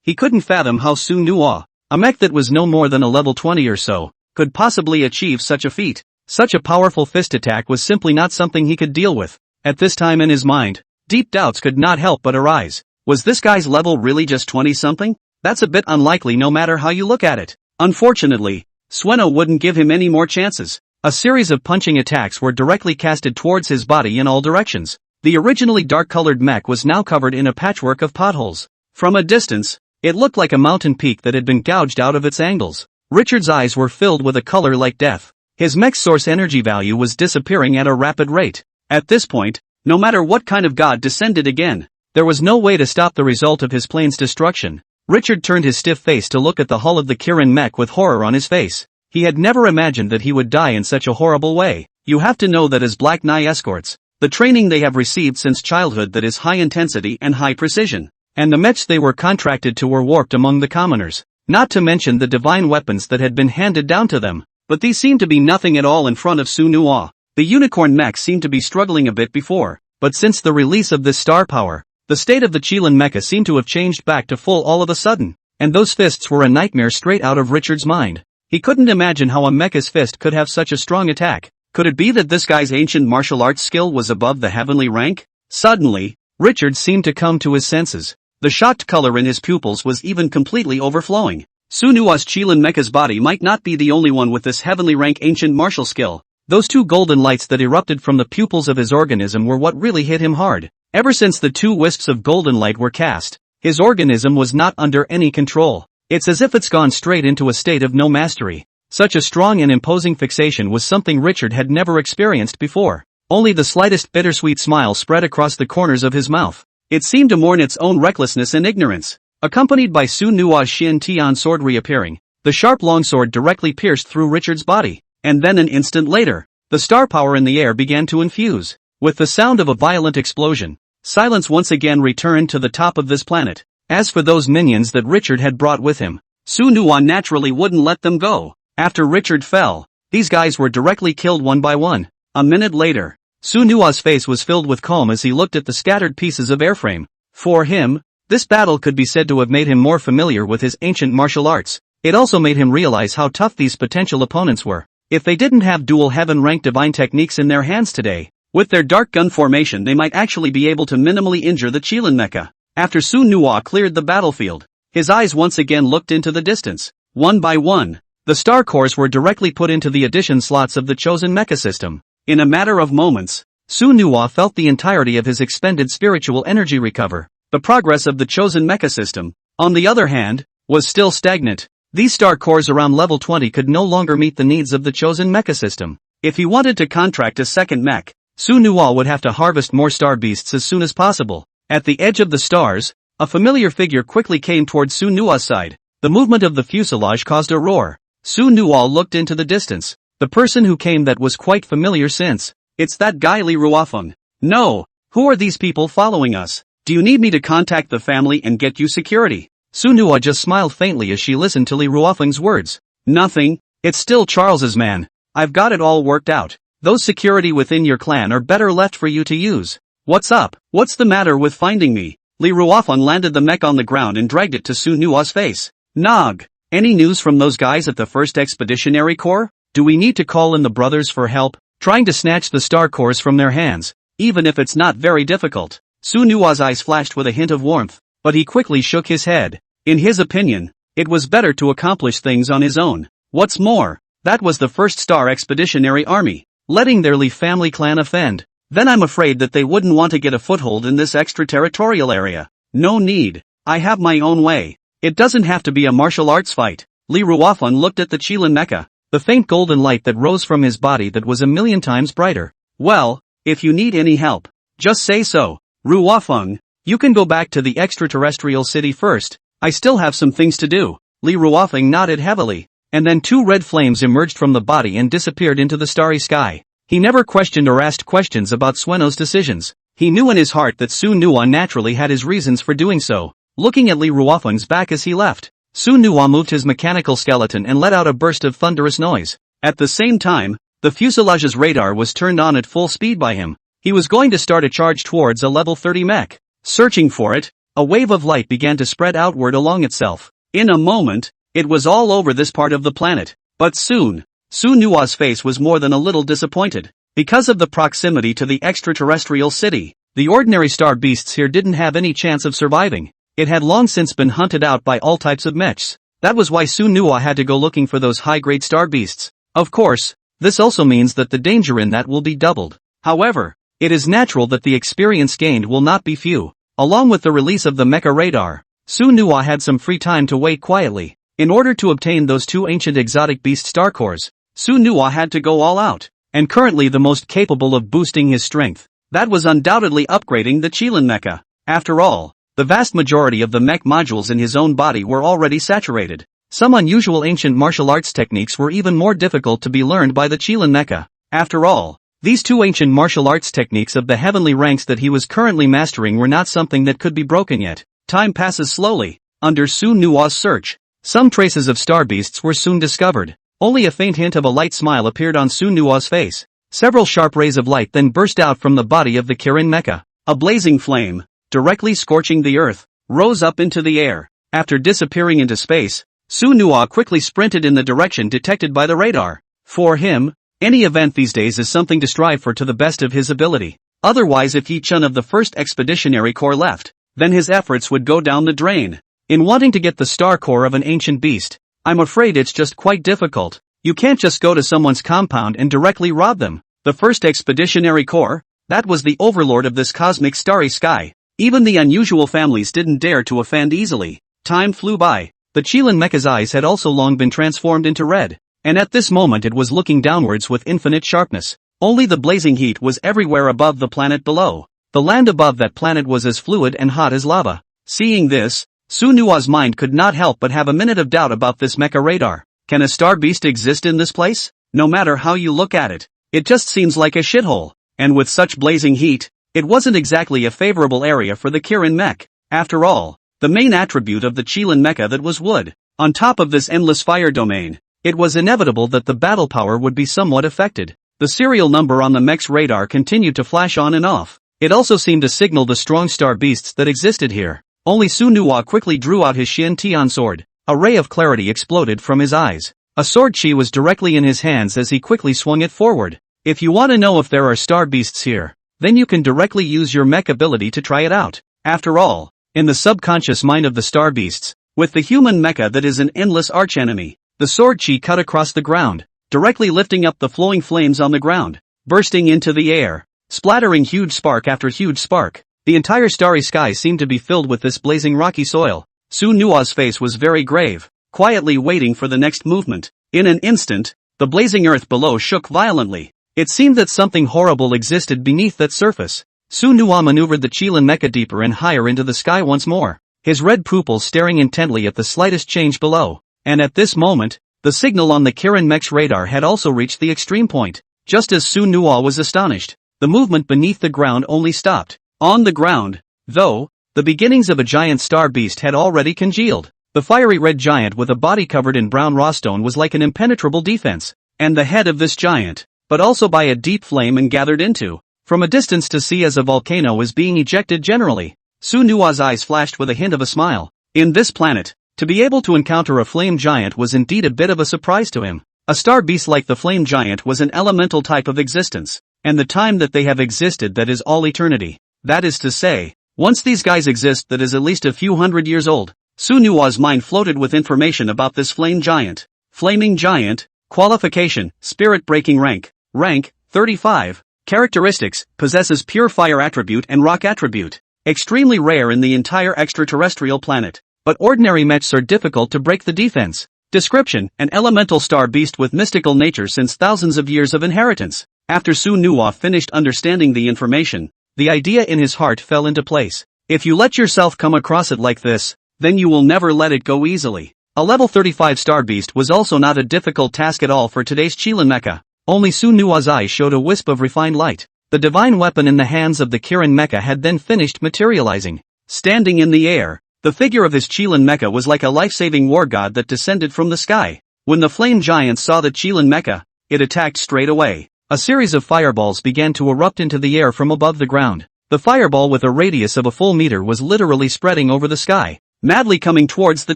He couldn't fathom how Suenua, a mech that was no more than a level 20 or so, could possibly achieve such a feat. Such a powerful fist attack was simply not something he could deal with. At this time in his mind, deep doubts could not help but arise. Was this guy's level really just 20-something? That's a bit unlikely no matter how you look at it. Unfortunately, Sueno wouldn't give him any more chances. A series of punching attacks were directly casted towards his body in all directions. The originally dark-colored mech was now covered in a patchwork of potholes. From a distance, it looked like a mountain peak that had been gouged out of its angles. Richard's eyes were filled with a color like death. His mech's source energy value was disappearing at a rapid rate. At this point, no matter what kind of god descended again, there was no way to stop the result of his plane's destruction. Richard turned his stiff face to look at the hull of the Kirin mech with horror on his face. He had never imagined that he would die in such a horrible way. You have to know that as Black Knight escorts, the training they have received since childhood that is high intensity and high precision, and the mechs they were contracted to were warped among the commoners, not to mention the divine weapons that had been handed down to them. But these seemed to be nothing at all in front of Suenua. The unicorn mech seemed to be struggling a bit before, but since the release of this star power, the state of the Chilean mecha seemed to have changed back to full all of a sudden, and those fists were a nightmare straight out of Richard's mind. He couldn't imagine how a mecha's fist could have such a strong attack. Could it be that this guy's ancient martial arts skill was above the heavenly rank? Suddenly, Richard seemed to come to his senses. The shocked color in his pupils was even completely overflowing. Suenua's Chilean mecha's body might not be the only one with this heavenly rank ancient martial skill. Those two golden lights that erupted from the pupils of his organism were what really hit him hard. Ever since the two wisps of golden light were cast, his organism was not under any control. It's as if it's gone straight into a state of no mastery. Such a strong and imposing fixation was something Richard had never experienced before. Only the slightest bittersweet smile spread across the corners of his mouth. It seemed to mourn its own recklessness and ignorance. Accompanied by Suenua's Shin Tian sword reappearing, the sharp longsword directly pierced through Richard's body. And then an instant later, the star power in the air began to infuse. With the sound of a violent explosion, silence once again returned to the top of this planet. As for those minions that Richard had brought with him, Suenua naturally wouldn't let them go. After Richard fell, these guys were directly killed one by one. A minute later, Suenua's face was filled with calm as he looked at the scattered pieces of airframe. For him, this battle could be said to have made him more familiar with his ancient martial arts. It also made him realize how tough these potential opponents were. If they didn't have dual heaven-ranked divine techniques in their hands today, with their dark gun formation they might actually be able to minimally injure the Chilean mecha. After Suenua cleared the battlefield, his eyes once again looked into the distance. One by one, the star cores were directly put into the addition slots of the chosen mecha system. In a matter of moments, Suenua felt the entirety of his expended spiritual energy recover. The progress of the chosen mecha system, on the other hand, was still stagnant. These star cores around level 20 could no longer meet the needs of the chosen mecha system. If he wanted to contract a second mech, Suenua would have to harvest more star beasts as soon as possible. At the edge of the stars, a familiar figure quickly came towards Suenua's side. The movement of the fuselage caused a roar. Suenua looked into the distance. The person who came that was quite familiar since. It's that guy Li Ruofeng. No, who are these people following us? Do you need me to contact the family and get you security? Suenua just smiled faintly as she listened to Li Ruofeng's words. Nothing, it's still Charles's man. I've got it all worked out. Those security within your clan are better left for you to use. What's up? What's the matter with finding me? Li Ruofeng landed the mech on the ground and dragged it to Su Nua's face. Nog. Any news from those guys at the 1st Expeditionary Corps? Do we need to call in the brothers for help? Trying to snatch the star cores from their hands, even if it's not very difficult. Su Nua's eyes flashed with a hint of warmth, but he quickly shook his head. In his opinion, it was better to accomplish things on his own. What's more, that was the 1st Star Expeditionary Army, letting their Li family clan offend. Then I'm afraid that they wouldn't want to get a foothold in this extraterritorial area. No need. I have my own way. It doesn't have to be a martial arts fight. Li Ruofeng looked at the Qilin Mecha, the faint golden light that rose from his body that was a million times brighter. Well, if you need any help, just say so. Ruofeng, you can go back to the extraterrestrial city first. I still have some things to do. Li Ruofeng nodded heavily, and then 2 red flames emerged from the body and disappeared into the starry sky. He never questioned or asked questions about Sueno's decisions. He knew in his heart that Su Nua naturally had his reasons for doing so. Looking at Li Ruofeng's back as he left, Su Nua moved his mechanical skeleton and let out a burst of thunderous noise. At the same time, the fuselage's radar was turned on at full speed by him. He was going to start a charge towards a level 30 mech. Searching for it, a wave of light began to spread outward along itself. In a moment, it was all over this part of the planet. But soon, Su Nua's face was more than a little disappointed. Because of the proximity to the extraterrestrial city, the ordinary star beasts here didn't have any chance of surviving. It had long since been hunted out by all types of mechs. That was why Su Nua had to go looking for those high-grade star beasts. Of course, this also means that the danger in that will be doubled. However, it is natural that the experience gained will not be few. Along with the release of the Mecha radar, Su Nua had some free time to wait quietly. In order to obtain those 2 ancient exotic beast star cores, Su Nua had to go all out, and currently the most capable of boosting his strength. That was undoubtedly upgrading the Qilin Mecha. After all, the vast majority of the mech modules in his own body were already saturated. Some unusual ancient martial arts techniques were even more difficult to be learned by the Qilin Mecha. After all, these 2 ancient martial arts techniques of the heavenly ranks that he was currently mastering were not something that could be broken yet. Time passes slowly. Under Su Nua's search, some traces of star beasts were soon discovered. Only a faint hint of a light smile appeared on Su Nua's face. Several sharp rays of light then burst out from the body of the Kirin Mecha. A blazing flame, directly scorching the earth, rose up into the air. After disappearing into space, Su Nua quickly sprinted in the direction detected by the radar. For him, any event these days is something to strive for to the best of his ability. Otherwise, if Yi Chun of the 1st Expeditionary Corps left, then his efforts would go down the drain. In wanting to get the star core of an ancient beast, I'm afraid it's just quite difficult. You can't just go to someone's compound and directly rob them. The 1st Expeditionary Corps, that was the overlord of this cosmic starry sky. Even the unusual families didn't dare to offend easily. Time flew by. The Qilin Mecha's eyes had also long been transformed into red, and at this moment it was looking downwards with infinite sharpness. Only the blazing heat was everywhere above the planet below. The land above that planet was as fluid and hot as lava. Seeing this, Su Nua's mind could not help but have a minute of doubt about this mecha radar. Can a star beast exist in this place? No matter how you look at it, it just seems like a shithole. And with such blazing heat, it wasn't exactly a favorable area for the Kirin mech. After all, the main attribute of the Qilin Mecha that was wood. On top of this endless fire domain, it was inevitable that the battle power would be somewhat affected. The serial number on the mech's radar continued to flash on and off. It also seemed to signal the strong star beasts that existed here. Only Su Nua quickly drew out his Xian Tian sword. A ray of clarity exploded from his eyes. A sword chi was directly in his hands as he quickly swung it forward. If you want to know if there are star beasts here, then you can directly use your mech ability to try it out. After all, in the subconscious mind of the star beasts, with the human mecha that is an endless archenemy, the sword chi cut across the ground, directly lifting up the flowing flames on the ground, bursting into the air, splattering huge spark after huge spark. The entire starry sky seemed to be filled with this blazing rocky soil. Su Nua's face was very grave, quietly waiting for the next movement. In an instant, the blazing earth below shook violently. It seemed that something horrible existed beneath that surface. Su Nua maneuvered the Qilin Mecha deeper and higher into the sky once more, his red pupils staring intently at the slightest change below. And at this moment, the signal on the Kirin mech's radar had also reached the extreme point. Just as Su Nua was astonished, the movement beneath the ground only stopped. On the ground, though, the beginnings of a giant star beast had already congealed. The fiery red giant with a body covered in brown raw stone was like an impenetrable defense, and the head of this giant, but also by a deep flame and gathered into, from a distance to see as a volcano is being ejected generally. Su Nua's eyes flashed with a hint of a smile. In this planet, to be able to encounter a flame giant was indeed a bit of a surprise to him. A star beast like the flame giant was an elemental type of existence, and the time that they have existed, that is all eternity. That is to say, once these guys exist, that is at least a few hundred years old. Su Nua's mind floated with information about this flame giant. Flaming giant, qualification, spirit-breaking rank, 35, characteristics, possesses pure fire attribute and rock attribute, extremely rare in the entire extraterrestrial planet, but ordinary mechs are difficult to break the defense. Description: an elemental star beast with mystical nature since thousands of years of inheritance. After Su Nua finished understanding the information, the idea in his heart fell into place. If you let yourself come across it like this, then you will never let it go easily. A level 35 star beast was also not a difficult task at all for today's Chilean mecha. Only Su Nua's eyes showed a wisp of refined light. The divine weapon in the hands of the Kirin mecha had then finished materializing. Standing in the air, the figure of his Chilean mecha was like a life-saving war god that descended from the sky. When the flame giant saw the Chilean mecha, it attacked straight away. A series of fireballs began to erupt into the air from above the ground. The fireball, with a radius of a full meter, was literally spreading over the sky, madly coming towards the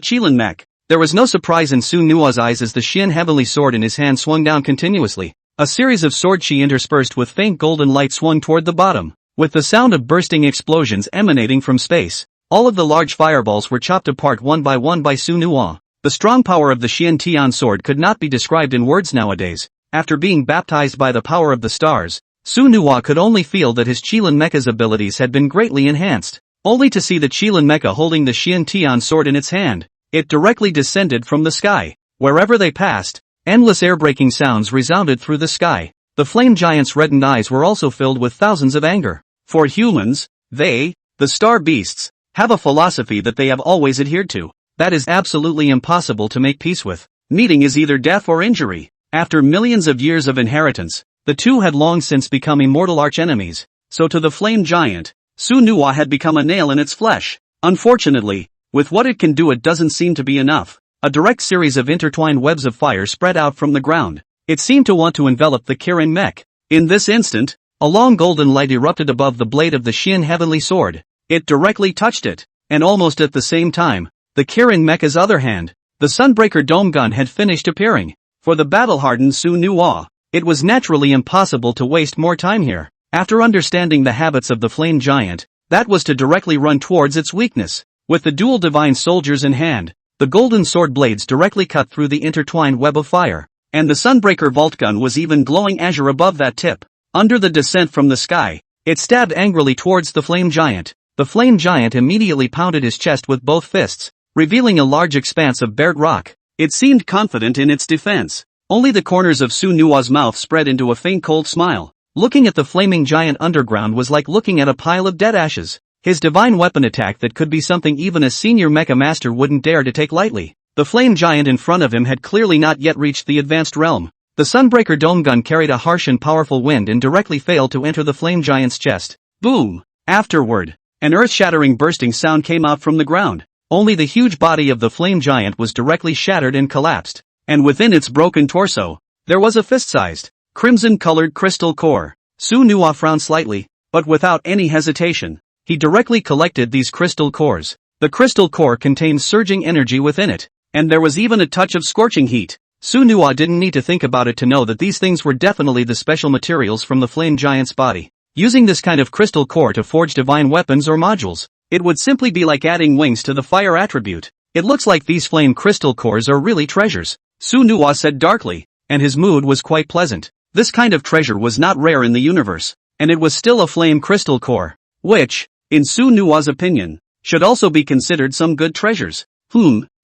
Chilean mech. There was no surprise in Su Nua's eyes as the Shin heavenly sword in his hand swung down continuously. A series of sword chi interspersed with faint golden light swung toward the bottom, with the sound of bursting explosions emanating from space. All of the large fireballs were chopped apart one by Su Nua. The strong power of the Xian Tian sword could not be described in words nowadays. After being baptized by the power of the stars, Su Nua could only feel that his Chilean mecha's abilities had been greatly enhanced. Only to see the Chilean mecha holding the Xian Tian sword in its hand. It directly descended from the sky. Wherever they passed, endless air-breaking sounds resounded through the sky. The flame giant's reddened eyes were also filled with thousands of anger. For humans, they, the star beasts, have a philosophy that they have always adhered to. That is absolutely impossible to make peace with. Meeting is either death or injury. After millions of years of inheritance, the two had long since become immortal archenemies. So to the flame giant, Su Nua had become a nail in its flesh. Unfortunately, with what it can do, it doesn't seem to be enough. A direct series of intertwined webs of fire spread out from the ground. It seemed to want to envelop the Kirin mech. In this instant, a long golden light erupted above the blade of the Shin heavenly sword. It directly touched it, and almost at the same time, the Kirin mecha's other hand, the Sunbreaker dome gun, had finished appearing. For the battle-hardened Su Nua, it was naturally impossible to waste more time here. After understanding the habits of the flame giant, that was to directly run towards its weakness. With the dual divine soldiers in hand, the golden sword blades directly cut through the intertwined web of fire, and the Sunbreaker vault gun was even glowing azure above that tip. Under the descent from the sky, it stabbed angrily towards the flame giant. The flame giant immediately pounded his chest with both fists, revealing a large expanse of bared rock. It seemed confident in its defense. Only the corners of Su Nua's mouth spread into a faint cold smile. Looking at the flaming giant underground was like looking at a pile of dead ashes. His divine weapon attack that could be something even a senior mecha master wouldn't dare to take lightly. The flame giant in front of him had clearly not yet reached the advanced realm. The Sunbreaker dome gun carried a harsh and powerful wind and directly failed to enter the flame giant's chest. Boom! Afterward, an earth-shattering bursting sound came out from the ground. Only the huge body of the flame giant was directly shattered and collapsed. And within its broken torso, there was a fist-sized, crimson-colored crystal core. Su Nua frowned slightly, but without any hesitation, he directly collected these crystal cores. The crystal core contained surging energy within it, and there was even a touch of scorching heat. Su Nua didn't need to think about it to know that these things were definitely the special materials from the flame giant's body. Using this kind of crystal core to forge divine weapons or modules, it would simply be like adding wings to the fire attribute. It looks like these flame crystal cores are really treasures, Su Nua said darkly, and his mood was quite pleasant. This kind of treasure was not rare in the universe, and it was still a flame crystal core, which, in Su Nua's opinion, should also be considered some good treasures.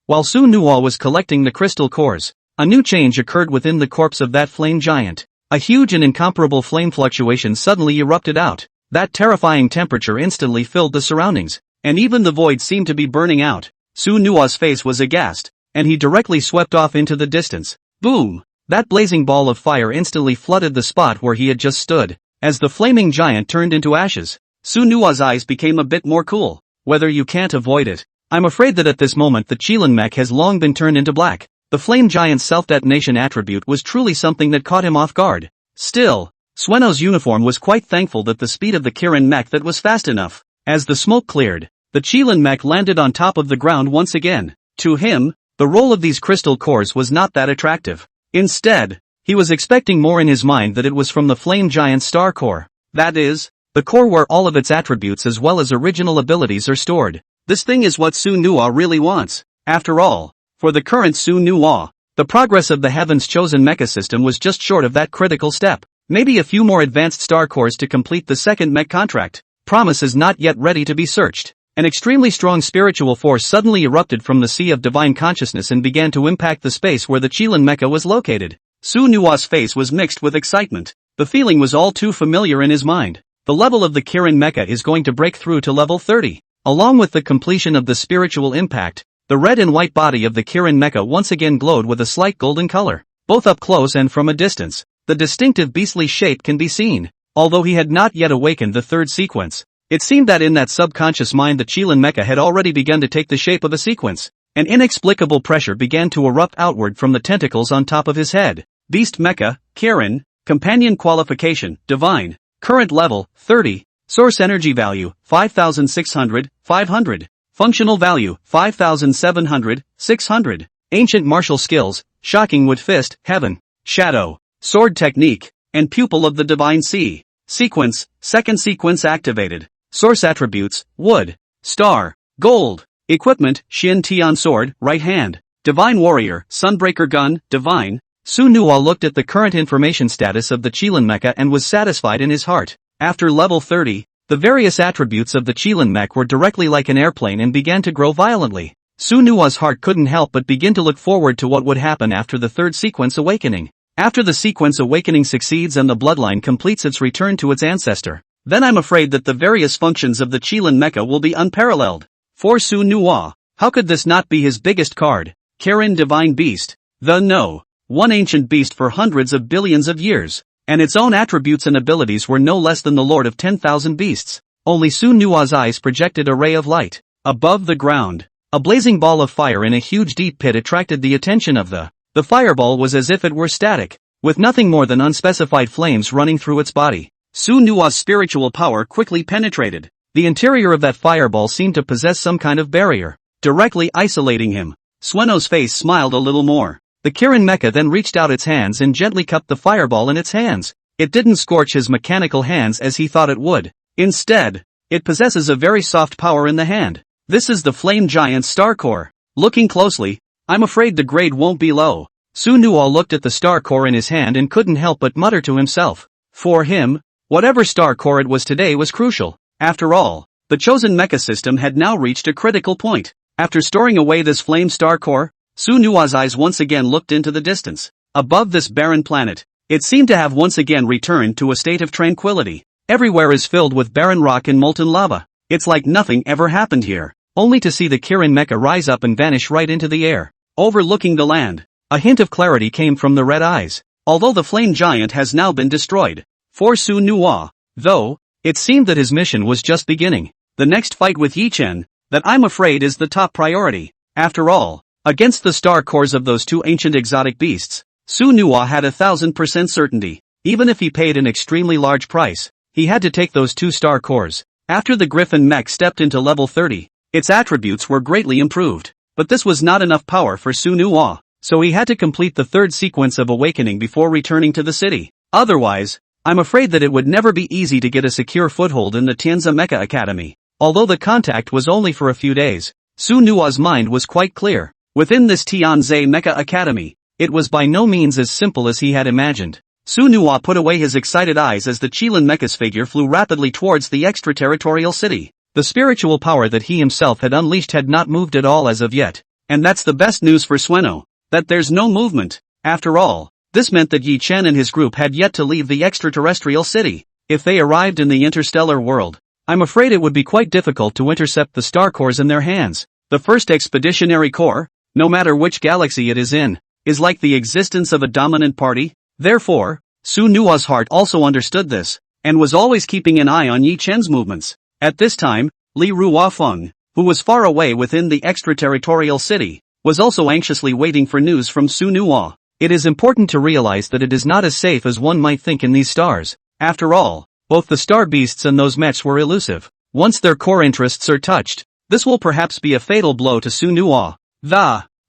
While Su Nua was collecting the crystal cores, a new change occurred within the corpse of that flame giant. A huge and incomparable flame fluctuation suddenly erupted out. That terrifying temperature instantly filled the surroundings, and even the void seemed to be burning out. Su Nua's face was aghast, and he directly swept off into the distance. Boom! That blazing ball of fire instantly flooded the spot where he had just stood. As the flaming giant turned into ashes, Su Nua's eyes became a bit more cool. Whether you can't avoid it, I'm afraid that at this moment the Chilean mech has long been turned into black. The flame giant's self-detonation attribute was truly something that caught him off guard. Still, Sueno's uniform was quite thankful that the speed of the Kirin mech that was fast enough. As the smoke cleared, the Qilin mech landed on top of the ground once again. To him, the roll of these crystal cores was not that attractive. Instead, he was expecting more in his mind that it was from the Flame Giant Star Core. That is, the core where all of its attributes as well as original abilities are stored. This thing is what Su Nuwa really wants. After all, for the current Su Nuwa, the progress of the Heaven's Chosen mecha system was just short of that critical step. Maybe a few more advanced star cores to complete the second mech contract. Promise is not yet ready to be searched. An extremely strong spiritual force suddenly erupted from the sea of divine consciousness and began to impact the space where the Qilin mecha was located. Su Nuwa's face was mixed with excitement. The feeling was all too familiar in his mind. The level of the Kirin mecha is going to break through to level 30. Along with the completion of the spiritual impact, the red and white body of the Kirin mecha once again glowed with a slight golden color. Both up close and from a distance, the distinctive beastly shape can be seen. Although he had not yet awakened the third sequence, it seemed that in that subconscious mind the Qilin mecha had already begun to take the shape of a sequence. An inexplicable pressure began to erupt outward from the tentacles on top of his head. Beast Mecha, Kirin, Companion Qualification, Divine, Current Level, 30, Source Energy Value, 5600, 500, Functional Value, 5700, 600, Ancient Martial Skills, Shocking Wood Fist, Heaven, Shadow, Sword Technique, and Pupil of the Divine Sea. Sequence, second sequence activated. Source Attributes, Wood, Star, Gold. Equipment, Shin Tian Sword, Right Hand. Divine Warrior, Sunbreaker Gun, Divine. Su Nuwa looked at the current information status of the Qilin mecha and was satisfied in his heart. After level 30, the various attributes of the Qilin mech were directly like an airplane and began to grow violently. Su Nuwa's heart couldn't help but begin to look forward to what would happen after the third sequence awakening. After the sequence awakening succeeds and the bloodline completes its return to its ancestor, then I'm afraid that the various functions of the Qilin mecha will be unparalleled. For Su Nuwa, how could this not be his biggest card? Kirin Divine Beast. One ancient beast for hundreds of billions of years, and its own attributes and abilities were no less than the lord of 10,000 beasts. Only Su Nuwa's eyes projected a ray of light. Above the ground, a blazing ball of fire in a huge deep pit attracted the attention of the fireball was as if it were static, with nothing more than unspecified flames running through its body. Su Nuwa's spiritual power quickly penetrated. The interior of that fireball seemed to possess some kind of barrier, directly isolating him. Sueno's face smiled a little more. The Kirin mecha then reached out its hands and gently cupped the fireball in its hands. It didn't scorch his mechanical hands as he thought it would. Instead, it possesses a very soft power in the hand. This is the Flame Giant Star Core. Looking closely, I'm afraid the grade won't be low. Su Nuwa looked at the star core in his hand and couldn't help but mutter to himself. For him, whatever star core it was today was crucial. After all, the chosen mecha system had now reached a critical point. After storing away this flame star core, Su Nuwa's eyes once again looked into the distance. Above this barren planet, it seemed to have once again returned to a state of tranquility. Everywhere is filled with barren rock and molten lava. It's like nothing ever happened here, only to see the Kirin mecha rise up and vanish right into the air, overlooking the land. A hint of clarity came from the red eyes. Although the flame giant has now been destroyed, for Su Nuwa, though, it seemed that his mission was just beginning. The next fight with Yi Chen, that I'm afraid is the top priority. After all, against the star cores of those two ancient exotic beasts, Su Nuwa had 1000% certainty. Even if he paid an extremely large price, he had to take those two star cores. After the Griffin mech stepped into level 30, its attributes were greatly improved. But this was not enough power for Su Nuwa, so he had to complete the third sequence of awakening before returning to the city. Otherwise, I'm afraid that it would never be easy to get a secure foothold in the Tianza Mecha Academy. Although the contact was only for a few days, Su Nuwa's mind was quite clear. Within this Tianza Mecha Academy, it was by no means as simple as he had imagined. Su Nuwa put away his excited eyes as the Qilin mecha's figure flew rapidly towards the extraterritorial city. The spiritual power that he himself had unleashed had not moved at all as of yet. And that's the best news for Sueno, that there's no movement. After all, this meant that Yi Chen and his group had yet to leave the extraterrestrial city. If they arrived in the interstellar world, I'm afraid it would be quite difficult to intercept the star cores in their hands. The first expeditionary core, no matter which galaxy it is in, is like the existence of a dominant party. Therefore, Su Nuwa's heart also understood this, and was always keeping an eye on Yi Chen's movements. At this time, Li Ruofeng, who was far away within the extraterritorial city, was also anxiously waiting for news from Su Nuwa. It is important to realize that it is not as safe as one might think in these stars. After all, both the star beasts and those mechs were elusive. Once their core interests are touched, this will perhaps be a fatal blow to Sunhwa.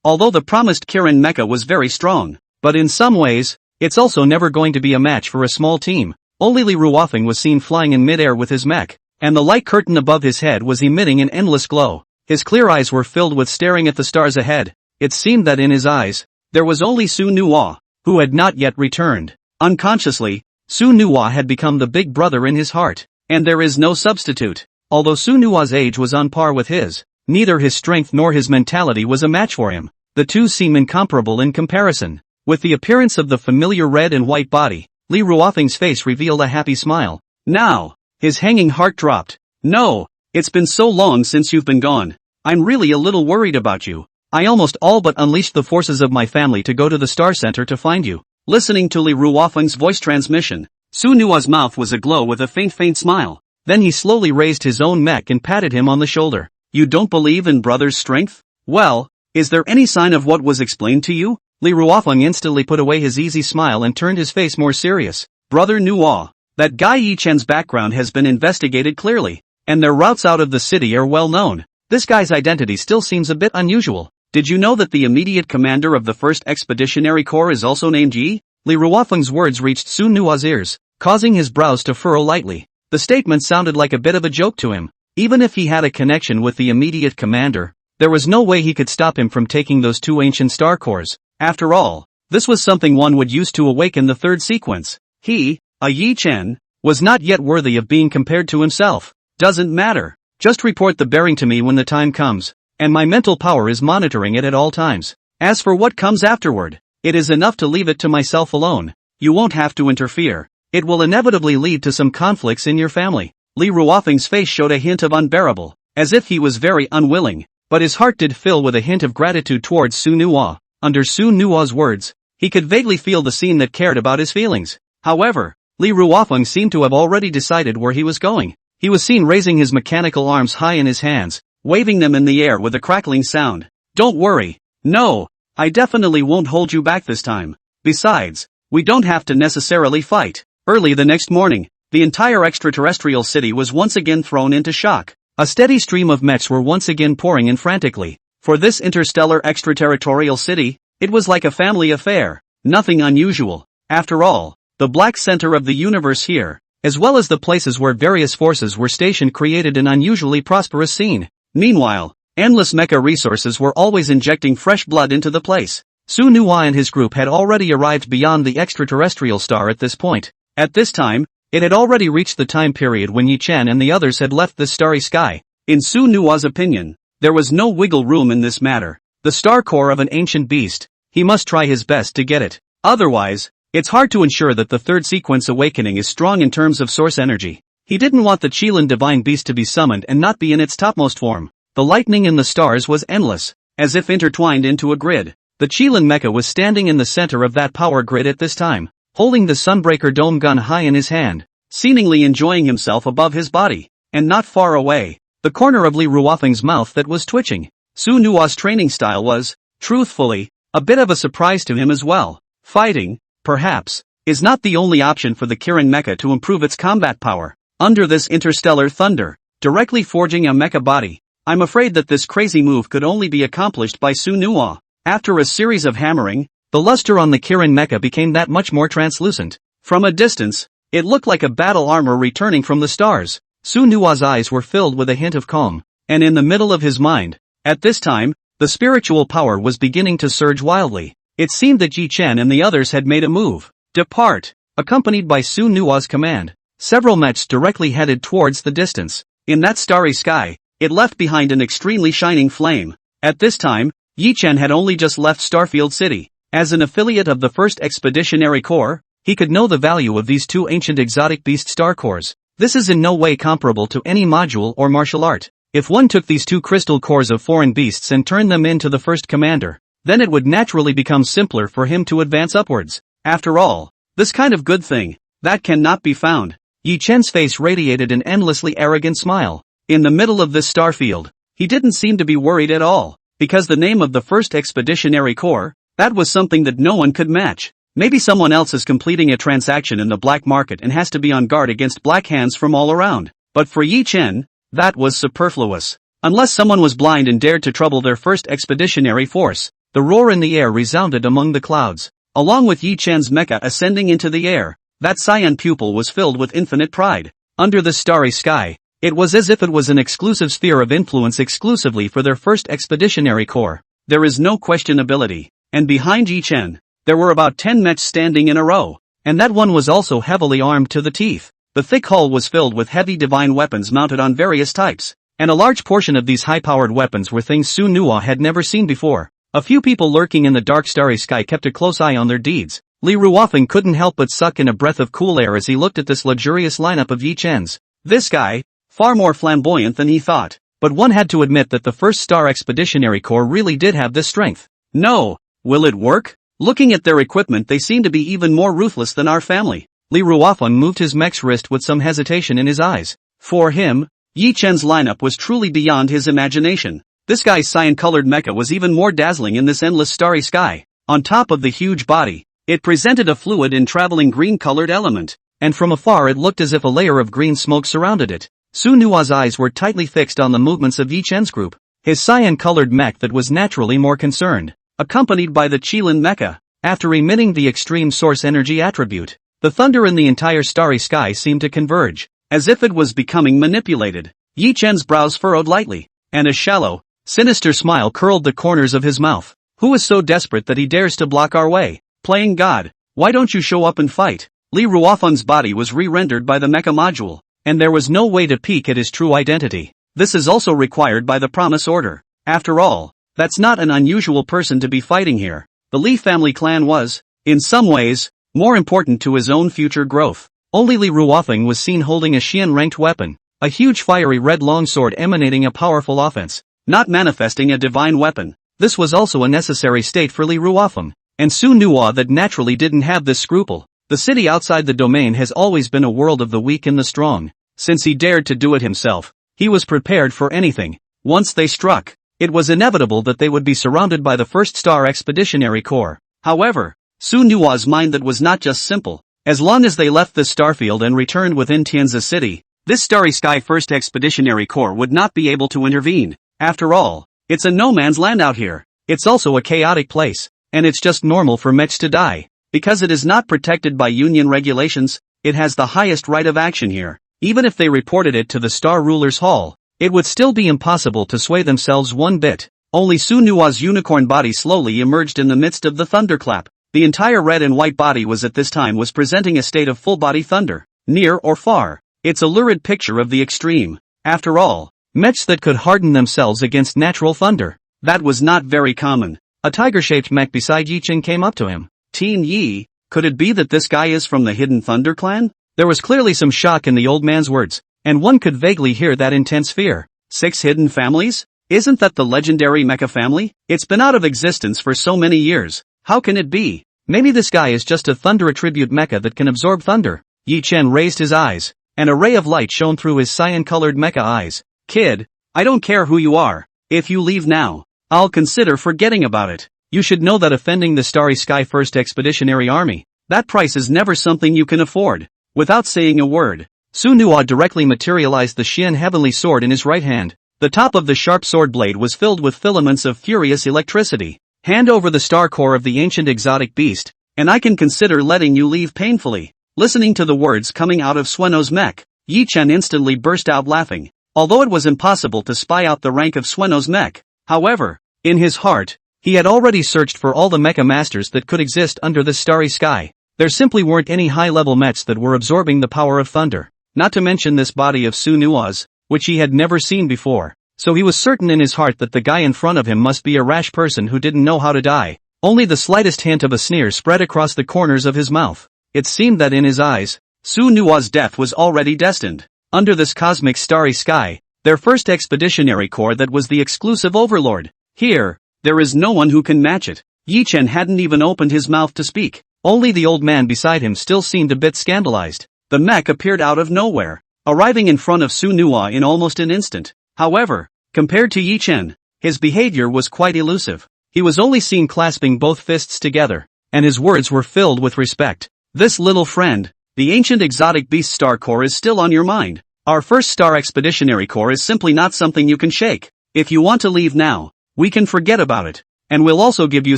Although the promised Kirin mecha was very strong, but in some ways, it's also never going to be a match for a small team. Only Li Ruofeng was seen flying in midair with his mech, and the light curtain above his head was emitting an endless glow. His clear eyes were filled with staring at the stars ahead. It seemed that in his eyes, there was only Sunhwa, who had not yet returned. Unconsciously, Sunhwa had become the big brother in his heart, and there is no substitute. Although Sunhwa's age was on par with his, neither his strength nor his mentality was a match for him. The two seem incomparable in comparison. With the appearance of the familiar red and white body, Li Ruofeng's face revealed a happy smile. Now, his hanging heart dropped. No, it's been so long since you've been gone. I'm really a little worried about you. I almost all but unleashed the forces of my family to go to the Star Center to find you. Listening to Li Ruofeng's voice transmission, Sunhwa's mouth was aglow with a faint smile. Then he slowly raised his own mech and patted him on the shoulder. You don't believe in brother's strength? Well, is there any sign of what was explained to you? Li Ruofeng instantly put away his easy smile and turned his face more serious. Brother Nuo, that guy Yi Chen's background has been investigated clearly, and their routes out of the city are well known. This guy's identity still seems a bit unusual. Did you know that the immediate commander of the 1st Expeditionary Corps is also named Yi? Li Ruofeng's words reached Sunhua's ears, causing his brows to furrow lightly. The statement sounded like a bit of a joke to him. Even if he had a connection with the immediate commander, there was no way he could stop him from taking those two ancient star cores. After all, this was something one would use to awaken the third sequence. He, a Yi Chen, was not yet worthy of being compared to himself. Doesn't matter. Just report the bearing to me when the time comes, and my mental power is monitoring it at all times. As for what comes afterward, it is enough to leave it to myself alone. You won't have to interfere. It will inevitably lead to some conflicts in your family. Li Ruofeng's face showed a hint of unbearable, as if he was very unwilling, but his heart did fill with a hint of gratitude towards Sunhwa. Under Sunhua's words, he could vaguely feel the scene that cared about his feelings. However, Li Ruofeng seemed to have already decided where he was going. He was seen raising his mechanical arms high in his hands, waving them in the air with a crackling sound. Don't worry. No, I definitely won't hold you back this time. Besides, we don't have to necessarily fight. Early the next morning, the entire extraterrestrial city was once again thrown into shock. A steady stream of mechs were once again pouring in frantically. For this interstellar extraterritorial city, it was like a family affair. Nothing unusual. After all, the black center of the universe here, as well as the places where various forces were stationed, created an unusually prosperous scene. Meanwhile, endless mecha resources were always injecting fresh blood into the place. Sunhwa and his group had already arrived beyond the extraterrestrial star at this point. At this time, it had already reached the time period when Yi Chen and the others had left this starry sky. In Sunhua's opinion, there was no wiggle room in this matter. The star core of an ancient beast, he must try his best to get it. Otherwise, it's hard to ensure that the third sequence awakening is strong in terms of source energy. He didn't want the Qilin divine beast to be summoned and not be in its topmost form. The lightning in the stars was endless, as if intertwined into a grid. The Qilin mecha was standing in the center of that power grid at this time, holding the Sunbreaker dome gun high in his hand, seemingly enjoying himself above his body, and not far away, the corner of Li Ruofeng's mouth that was twitching. Sunhua's training style was, truthfully, a bit of a surprise to him as well. Fighting, perhaps, is not the only option for the Kirin mecha to improve its combat power. Under this interstellar thunder, directly forging a mecha body, I'm afraid that this crazy move could only be accomplished by Sunhwa. After a series of hammering, the luster on the Kirin mecha became that much more translucent. From a distance, it looked like a battle armor returning from the stars. Sunhua's eyes were filled with a hint of calm, and in the middle of his mind, at this time, the spiritual power was beginning to surge wildly. It seemed that Yi Chen and the others had made a move. Depart! Accompanied by Sunhua's command, several mechs directly headed towards the distance. In that starry sky, it left behind an extremely shining flame. At this time, Yi Chen had only just left Starfield City. As an affiliate of the 1st Expeditionary Corps, he could know the value of these two ancient exotic beast star cores. This is in no way comparable to any module or martial art. If one took these two crystal cores of foreign beasts and turned them into the first commander, then it would naturally become simpler for him to advance upwards. After all, this kind of good thing, that cannot be found. Yi Chen's face radiated an endlessly arrogant smile. In the middle of this starfield, he didn't seem to be worried at all, because the name of the 1st Expeditionary Corps, That was something that no one could match. Maybe someone else is completing a transaction in the black market and has to be on guard against black hands from all around. But for Yi Chen, that was superfluous. Unless someone was blind and dared to trouble their first expeditionary force, the roar in the air resounded among the clouds. Along with Yi Chen's mecha ascending into the air, that cyan pupil was filled with infinite pride. Under the starry sky, it was as if it was an exclusive sphere of influence exclusively for their first expeditionary corps. There is no questionability. And behind Yi Chen, there were about 10 mechs standing in a row, and that one was also heavily armed to the teeth. The thick hall was filled with heavy divine weapons mounted on various types, and a large portion of these high-powered weapons were things Su Nuwa had never seen before. A few people lurking in the dark starry sky kept a close eye on their deeds. Li Ruofeng couldn't help but suck in a breath of cool air as he looked at this luxurious lineup of Yi Chen's. This guy, far more flamboyant than he thought. But one had to admit that the First Star Expeditionary Corps really did have this strength. No. Will it work? Looking at their equipment, they seem to be even more ruthless than our family. Li Ruofeng moved his mech's wrist with some hesitation in his eyes. For him, Yi Chen's lineup was truly beyond his imagination. This guy's cyan-colored mecha was even more dazzling in this endless starry sky. On top of the huge body, it presented a fluid and traveling green-colored element, and from afar it looked as if a layer of green smoke surrounded it. Su Nua's eyes were tightly fixed on the movements of Yi Chen's group. His cyan-colored mech that was naturally more concerned, accompanied by the Qilin mecha. After emitting the extreme source energy attribute, the thunder in the entire starry sky seemed to converge, as if it was becoming manipulated. Yi Chen's brows furrowed lightly, and a shallow, sinister smile curled the corners of his mouth. Who is so desperate that he dares to block our way? Playing God, why don't you show up and fight? Li Ruofeng's body was re-rendered by the mecha module, and there was no way to peek at his true identity. This is also required by the promise order. After all, that's not an unusual person to be fighting here. The Li family clan was, in some ways, more important to his own future growth. Only Li Ruofeng was seen holding a Xian-ranked weapon, a huge fiery red longsword emanating a powerful offense, not manifesting a divine weapon. This was also a necessary state for Li Ruofeng, and Su Nuwa that naturally didn't have this scruple. The city outside the domain has always been a world of the weak and the strong. Since he dared to do it himself, he was prepared for anything. Once they struck, it was inevitable that they would be surrounded by the First Star Expeditionary Corps. However, Su Nuwa's mind that was not just simple. As long as they left the starfield and returned within Tianzi City, this Starry Sky First Expeditionary Corps would not be able to intervene. After all, it's a no man's land out here. It's also a chaotic place, and it's just normal for mechs to die. Because it is not protected by Union regulations, it has the highest right of action here. Even if they reported it to the Star Ruler's Hall, it would still be impossible to sway themselves one bit. Only Su Nuwa's unicorn body slowly emerged in the midst of the thunderclap. The entire red and white body was at this time presenting a state of full-body thunder, near or far. It's a lurid picture of the extreme. After all, mechs that could harden themselves against natural thunder. That was not very common. A tiger-shaped mech beside Yi Chen came up to him. Teen Yi, could it be that this guy is from the Hidden Thunder clan? There was clearly some shock in the old man's words, and one could vaguely hear that intense fear. 6 hidden families? Isn't that the legendary Mecha family? It's been out of existence for so many years. How can it be? Maybe this guy is just a thunder attribute mecha that can absorb thunder. Yi Chen raised his eyes, and a ray of light shone through his cyan-colored mecha eyes. Kid, I don't care who you are. If you leave now, I'll consider forgetting about it. You should know that offending the Starry Sky First Expeditionary Army, that price is never something you can afford. Without saying a word, Su Nuwa directly materialized the Xian Heavenly Sword in his right hand. The top of the sharp sword blade was filled with filaments of furious electricity. Hand over the star core of the ancient exotic beast, and I can consider letting you leave painfully. Listening to the words coming out of Sueno's mech, Yi Chen instantly burst out laughing. Although it was impossible to spy out the rank of Sueno's mech, however, in his heart, he had already searched for all the mecha masters that could exist under this starry sky. There simply weren't any high-level mechs that were absorbing the power of thunder. Not to mention this body of Su Nuwa's, which he had never seen before. So he was certain in his heart that the guy in front of him must be a rash person who didn't know how to die. Only the slightest hint of a sneer spread across the corners of his mouth. It seemed that in his eyes, Su Nuwa's death was already destined. Under this cosmic starry sky, their first expeditionary corps that was the exclusive overlord. Here, there is no one who can match it. Yi Chen hadn't even opened his mouth to speak. Only the old man beside him still seemed a bit scandalized. The mech appeared out of nowhere, arriving in front of Su Nuwa in almost an instant. However, compared to Yi Chen, his behavior was quite elusive. He was only seen clasping both fists together, and his words were filled with respect. This little friend, the ancient exotic beast star core is still on your mind. Our first star expeditionary core is simply not something you can shake. If you want to leave now, we can forget about it, and we'll also give you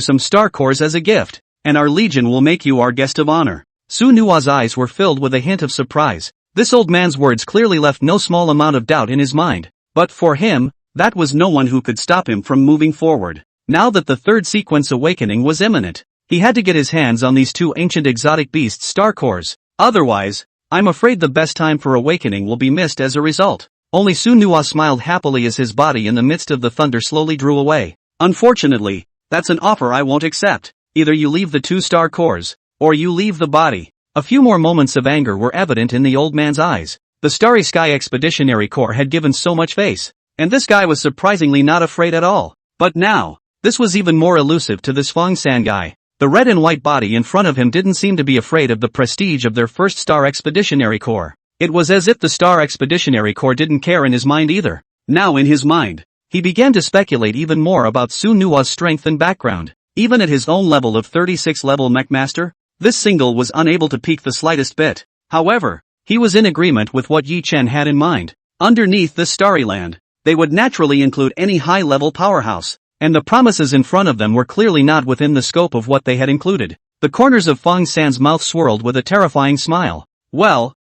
some star cores as a gift, and our legion will make you our guest of honor. Su Nua's eyes were filled with a hint of surprise. This old man's words clearly left no small amount of doubt in his mind. But for him, that was no one who could stop him from moving forward. Now that the third sequence awakening was imminent, he had to get his hands on these two ancient exotic beasts star cores. Otherwise, I'm afraid the best time for awakening will be missed as a result. Only Su Nua smiled happily as his body in the midst of the thunder slowly drew away. Unfortunately, that's an offer I won't accept. Either you leave the two star cores, or you leave the body. A few more moments of anger were evident in the old man's eyes. The Starry Sky Expeditionary Corps had given so much face, and this guy was surprisingly not afraid at all. But now, this was even more elusive to this Fong San guy. The red and white body in front of him didn't seem to be afraid of the prestige of their first Star Expeditionary Corps. It was as if the Star Expeditionary Corps didn't care in his mind either. Now in his mind, he began to speculate even more about Su Nua's strength and background. Even at his own level of 36 level Mech Master, this single was unable to peak the slightest bit. However, he was in agreement with what Yi Chen had in mind. Underneath this starry land, they would naturally include any high-level powerhouse, and the promises in front of them were clearly not within the scope of what they had included. The corners of Fong San's mouth swirled with a terrifying smile. Well,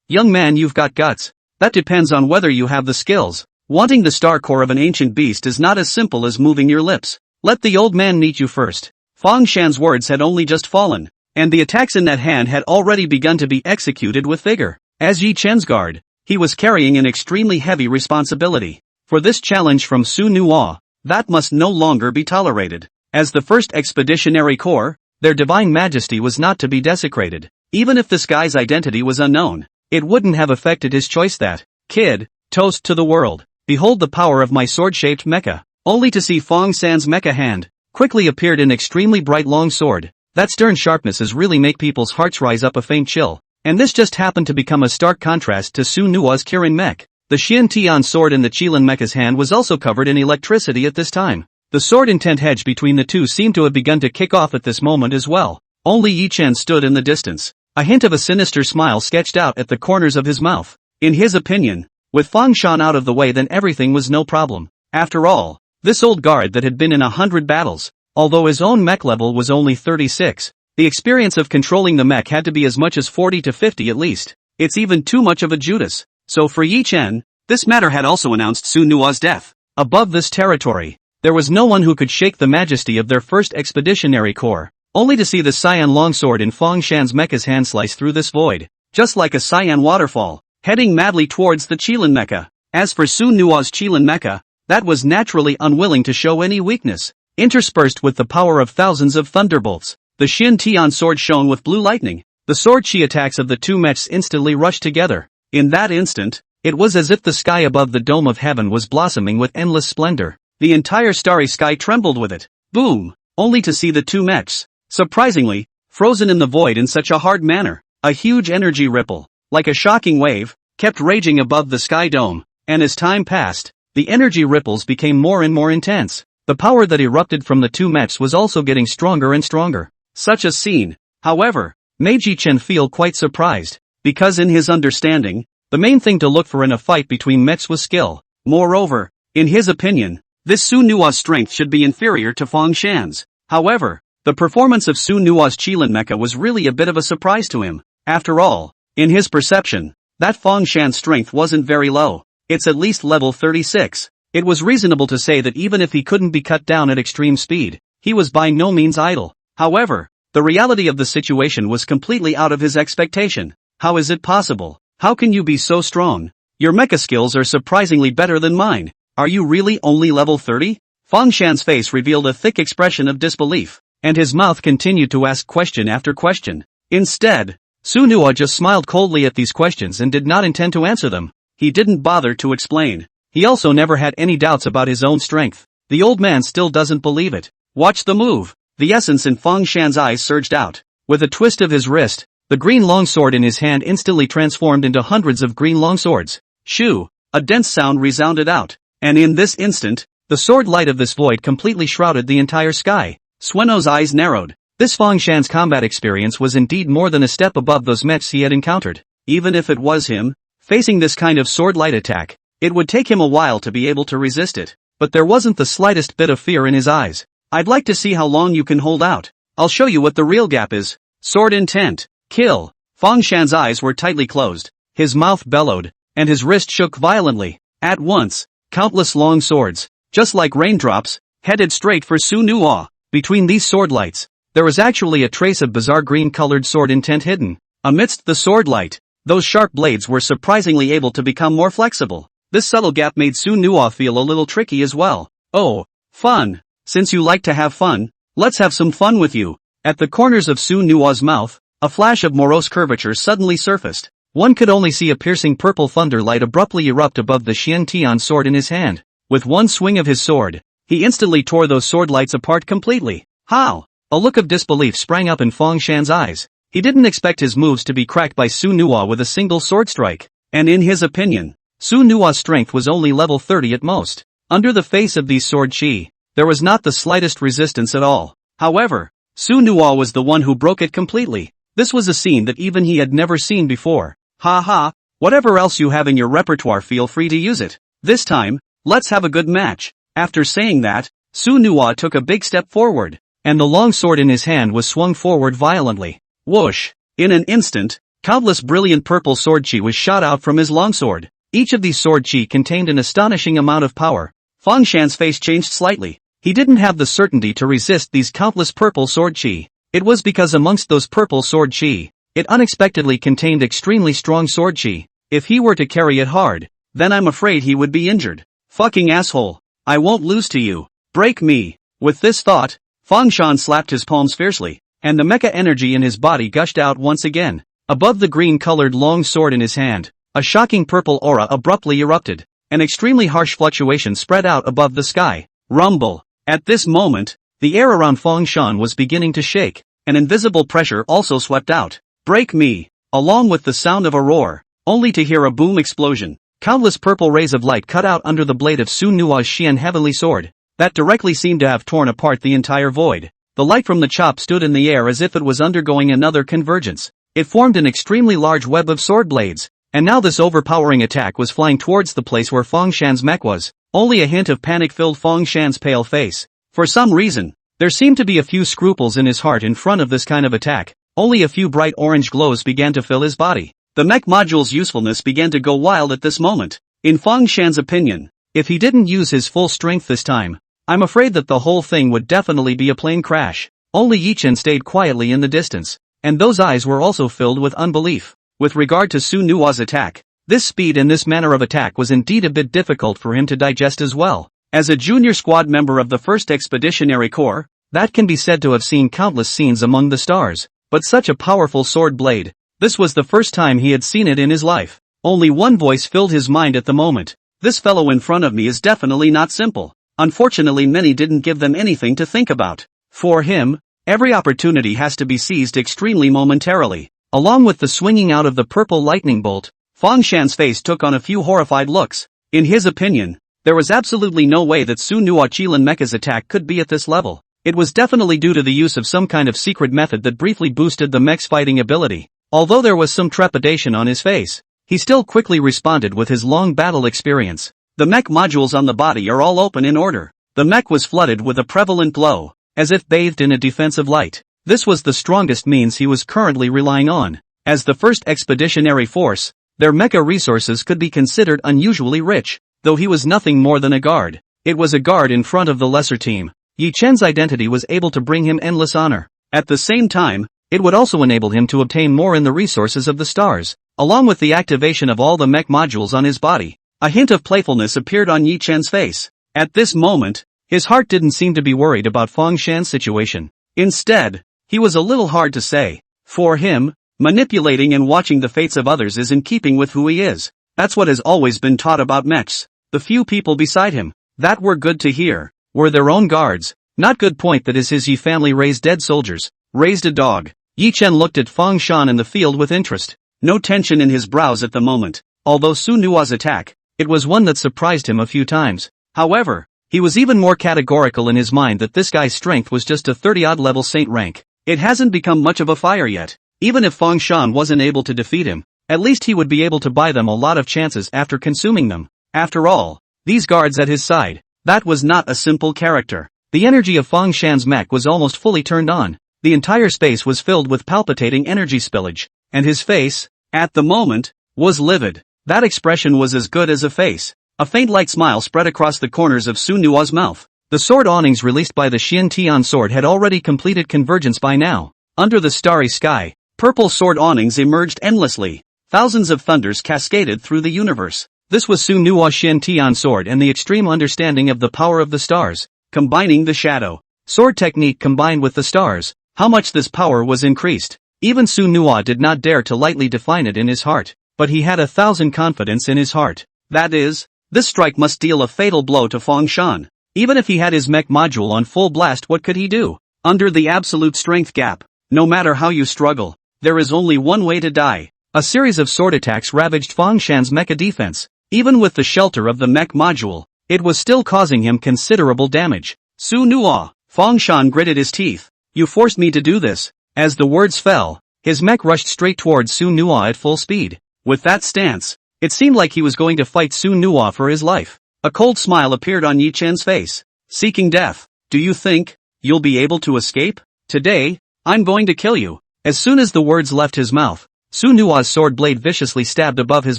young man, you've got guts. That depends on whether you have the skills. Wanting the star core of an ancient beast is not as simple as moving your lips. Let the old man meet you first. Fong Shan's words had only just fallen, and the attacks in that hand had already begun to be executed with vigor. As Yi Chen's guard, he was carrying an extremely heavy responsibility. For this challenge from Su Nua, that must no longer be tolerated. As the first expeditionary corps, their divine majesty was not to be desecrated. Even if this guy's identity was unknown, it wouldn't have affected his choice. That kid, toast to the world. Behold the power of my sword-shaped mecha. Only to see Fong San's mecha hand quickly appeared an extremely bright long sword. That stern sharpness is really make people's hearts rise up a faint chill. And this just happened to become a stark contrast to Su Nua's Kirin mech. The Xian Tian sword in the Qilin mecha's hand was also covered in electricity at this time. The sword intent hedge between the two seemed to have begun to kick off at this moment as well. Only Yi Chen stood in the distance. A hint of a sinister smile sketched out at the corners of his mouth. In his opinion, with Fong Shan out of the way, then everything was no problem. After all, this old guard that had been in 100 battles, although his own mech level was only 36, the experience of controlling the mech had to be as much as 40 to 50 at least. It's even too much of a Judas. So for Yi Chen, this matter had also announced Su Nua's death. Above this territory, there was no one who could shake the majesty of their first expeditionary corps, only to see the Cyan longsword in Fong Shan's mecha's hand slice through this void, just like a Cyan waterfall, heading madly towards the Qilin mecha. As for Su Nua's Qilin mecha, that was naturally unwilling to show any weakness. Interspersed with the power of thousands of thunderbolts, the Xin Tian sword shone with blue lightning. The sword chi attacks of the two mechs instantly rushed together. In that instant, it was as if the sky above the dome of heaven was blossoming with endless splendor. The entire starry sky trembled with it. Boom! Only to see the two mechs, surprisingly, frozen in the void in such a hard manner. A huge energy ripple, like a shocking wave, kept raging above the sky dome, and as time passed, the energy ripples became more and more intense. The power that erupted from the two mechs was also getting stronger and stronger. Such a scene, however, made Yi Chen feel quite surprised, because in his understanding, the main thing to look for in a fight between mechs was skill. Moreover, in his opinion, this Su Nua's strength should be inferior to Fong Shan's. However, the performance of Su Nua's Qilin mecha was really a bit of a surprise to him. After all, in his perception, that Fong Shan's strength wasn't very low. It's at least level 36. It was reasonable to say that even if he couldn't be cut down at extreme speed, he was by no means idle. However, the reality of the situation was completely out of his expectation. How is it possible? How can you be so strong? Your mecha skills are surprisingly better than mine. Are you really only level 30? Fong Shan's face revealed a thick expression of disbelief, and his mouth continued to ask question after question. Instead, Su Nua just smiled coldly at these questions and did not intend to answer them. He didn't bother to explain. He also never had any doubts about his own strength. The old man still doesn't believe it. Watch the move. The essence in Fong Shan's eyes surged out. With a twist of his wrist, the green longsword in his hand instantly transformed into hundreds of green longswords. Shoo! A dense sound resounded out, and in this instant, The sword light of this void completely shrouded the entire sky. Sueno's eyes narrowed. This Fang Shan's combat experience was indeed more than a step above those mechs he had encountered. Even if it was him, facing this kind of sword light attack, it would take him a while to be able to resist it. But there wasn't the slightest bit of fear in his eyes. I'd like to see how long you can hold out. I'll show you what the real gap is. Sword intent. Kill. Fang Shan's eyes were tightly closed. His mouth bellowed, and his wrist shook violently. At once, countless long swords, just like raindrops, headed straight for Su Nuo. Between these sword lights, there was actually a trace of bizarre green-colored sword intent hidden. Amidst the sword light, those sharp blades were surprisingly able to become more flexible. This subtle gap made Su Nuo feel a little tricky as well. Oh, fun. Since you like to have fun, let's have some fun with you. At the corners of Su Nuo's mouth, a flash of morose curvature suddenly surfaced. One could only see a piercing purple thunder light abruptly erupt above the Xian Tian sword in his hand. With one swing of his sword, he instantly tore those sword lights apart completely. How? A look of disbelief sprang up in Fang Shan's eyes. He didn't expect his moves to be cracked by Su Nuo with a single sword strike. And in his opinion, Su Nuo's strength was only level 30 at most. Under the face of these sword chi, there was not the slightest resistance at all. However, Su Nuo was the one who broke it completely. This was a scene that even he had never seen before. Ha ha, whatever else you have in your repertoire, feel free to use it. This time, let's have a good match. After saying that, Su Nuo took a big step forward, and the long sword in his hand was swung forward violently. Whoosh! In an instant, countless brilliant purple sword chi was shot out from his longsword. Each of these sword chi contained an astonishing amount of power. Fang Shan's face changed slightly. He didn't have the certainty to resist these countless purple sword chi. It was because amongst those purple sword chi, it unexpectedly contained extremely strong sword chi. If he were to carry it hard, then I'm afraid he would be injured. Fucking asshole. I won't lose to you. Break me. With this thought, Fang Shan slapped his palms fiercely, and the mecha energy in his body gushed out once again. Above the green-colored long sword in his hand, a shocking purple aura abruptly erupted. An extremely harsh fluctuation spread out above the sky. Rumble. At this moment, the air around Fang Shan was beginning to shake. An invisible pressure also swept out. Break me. Along with the sound of a roar, only to hear a boom explosion. Countless purple rays of light cut out under the blade of Su Nuo's Xian heavenly sword, that directly seemed to have torn apart the entire void. The light from the chop stood in the air as if it was undergoing another convergence. It formed an extremely large web of sword blades, and now this overpowering attack was flying towards the place where Fang Shan's mech was. Only a hint of panic filled Fang Shan's pale face. For some reason, there seemed to be a few scruples in his heart in front of this kind of attack. Only a few bright orange glows began to fill his body. The mech module's usefulness began to go wild at this moment. In Fang Shan's opinion, if he didn't use his full strength this time, I'm afraid that the whole thing would definitely be a plane crash. Only Yichen stayed quietly in the distance, and those eyes were also filled with unbelief. With regard to Su Nuo's attack, this speed and this manner of attack was indeed a bit difficult for him to digest as well. As a junior squad member of the 1st Expeditionary Corps, that can be said to have seen countless scenes among the stars, but such a powerful sword blade, this was the first time he had seen it in his life. Only one voice filled his mind at the moment. This fellow in front of me is definitely not simple. Unfortunately, many didn't give them anything to think about. For him, every opportunity has to be seized extremely momentarily. Along with the swinging out of the purple lightning bolt, Fang Shan's face took on a few horrified looks. In his opinion, there was absolutely no way that Su Nuo Qilin Mecha's attack could be at this level. It was definitely due to the use of some kind of secret method that briefly boosted the mech's fighting ability. Although there was some trepidation on his face, he still quickly responded with his long battle experience. The mech modules on the body are all open in order. The mech was flooded with a prevalent glow, as if bathed in a defensive light. This was the strongest means he was currently relying on. As the 1st Expeditionary Force, their mecha resources could be considered unusually rich, though he was nothing more than a guard. It was a guard in front of the lesser team. Yi Chen's identity was able to bring him endless honor. At the same time, it would also enable him to obtain more in the resources of the stars. Along with the activation of all the mech modules on his body, a hint of playfulness appeared on Yi Chen's face. At this moment, his heart didn't seem to be worried about Fang Shan's situation. Instead, he was a little hard to say. For him, manipulating and watching the fates of others is in keeping with who he is. That's what has always been taught about mechs. The few people beside him, that were good to hear, were their own guards. Not good point that is his Yi family raised dead soldiers, raised a dog. Yi Chen looked at Fang Shan in the field with interest. No tension in his brows at the moment. Although Su Nuo's attack, it was one that surprised him a few times. However, He was even more categorical in his mind that this guy's strength was just a 30-odd level saint rank. It hasn't become much of a fire yet. Even if Fang Shan wasn't able to defeat him, at least he would be able to buy them a lot of chances after consuming them. After all, these guards at his side, that was not a simple character. The energy of Fang Shan's mech was almost fully turned on. The entire space was filled with palpitating energy spillage, and his face, at the moment, was livid. That expression was as good as a face. A faint light smile spread across the corners of Su Nua's mouth. The sword awnings released by the Xian Tian sword had already completed convergence by now. Under the starry sky, purple sword awnings emerged endlessly. Thousands of thunders cascaded through the universe. This was Su Nua's Xian Tian sword and the extreme understanding of the power of the stars, combining the shadow sword technique combined with the stars. How much this power was increased. Even Su Nua did not dare to lightly define it in his heart, but he had 1,000 confidence in his heart. That is, this strike must deal a fatal blow to Fang Shan. Even if he had his mech module on full blast, what could he do? Under the absolute strength gap, no matter how you struggle, there is only one way to die. A series of sword attacks ravaged Fang Shan's mecha defense. Even with the shelter of the mech module, it was still causing him considerable damage. Su Nua, Fang Shan gritted his teeth. You forced me to do this. As the words fell, his mech rushed straight towards Su Nua at full speed. With that stance, it seemed like he was going to fight Su Nua for his life. A cold smile appeared on Yi Chen's face. Seeking death. Do you think you'll be able to escape? Today, I'm going to kill you. As soon as the words left his mouth, Su Nua's sword blade viciously stabbed above his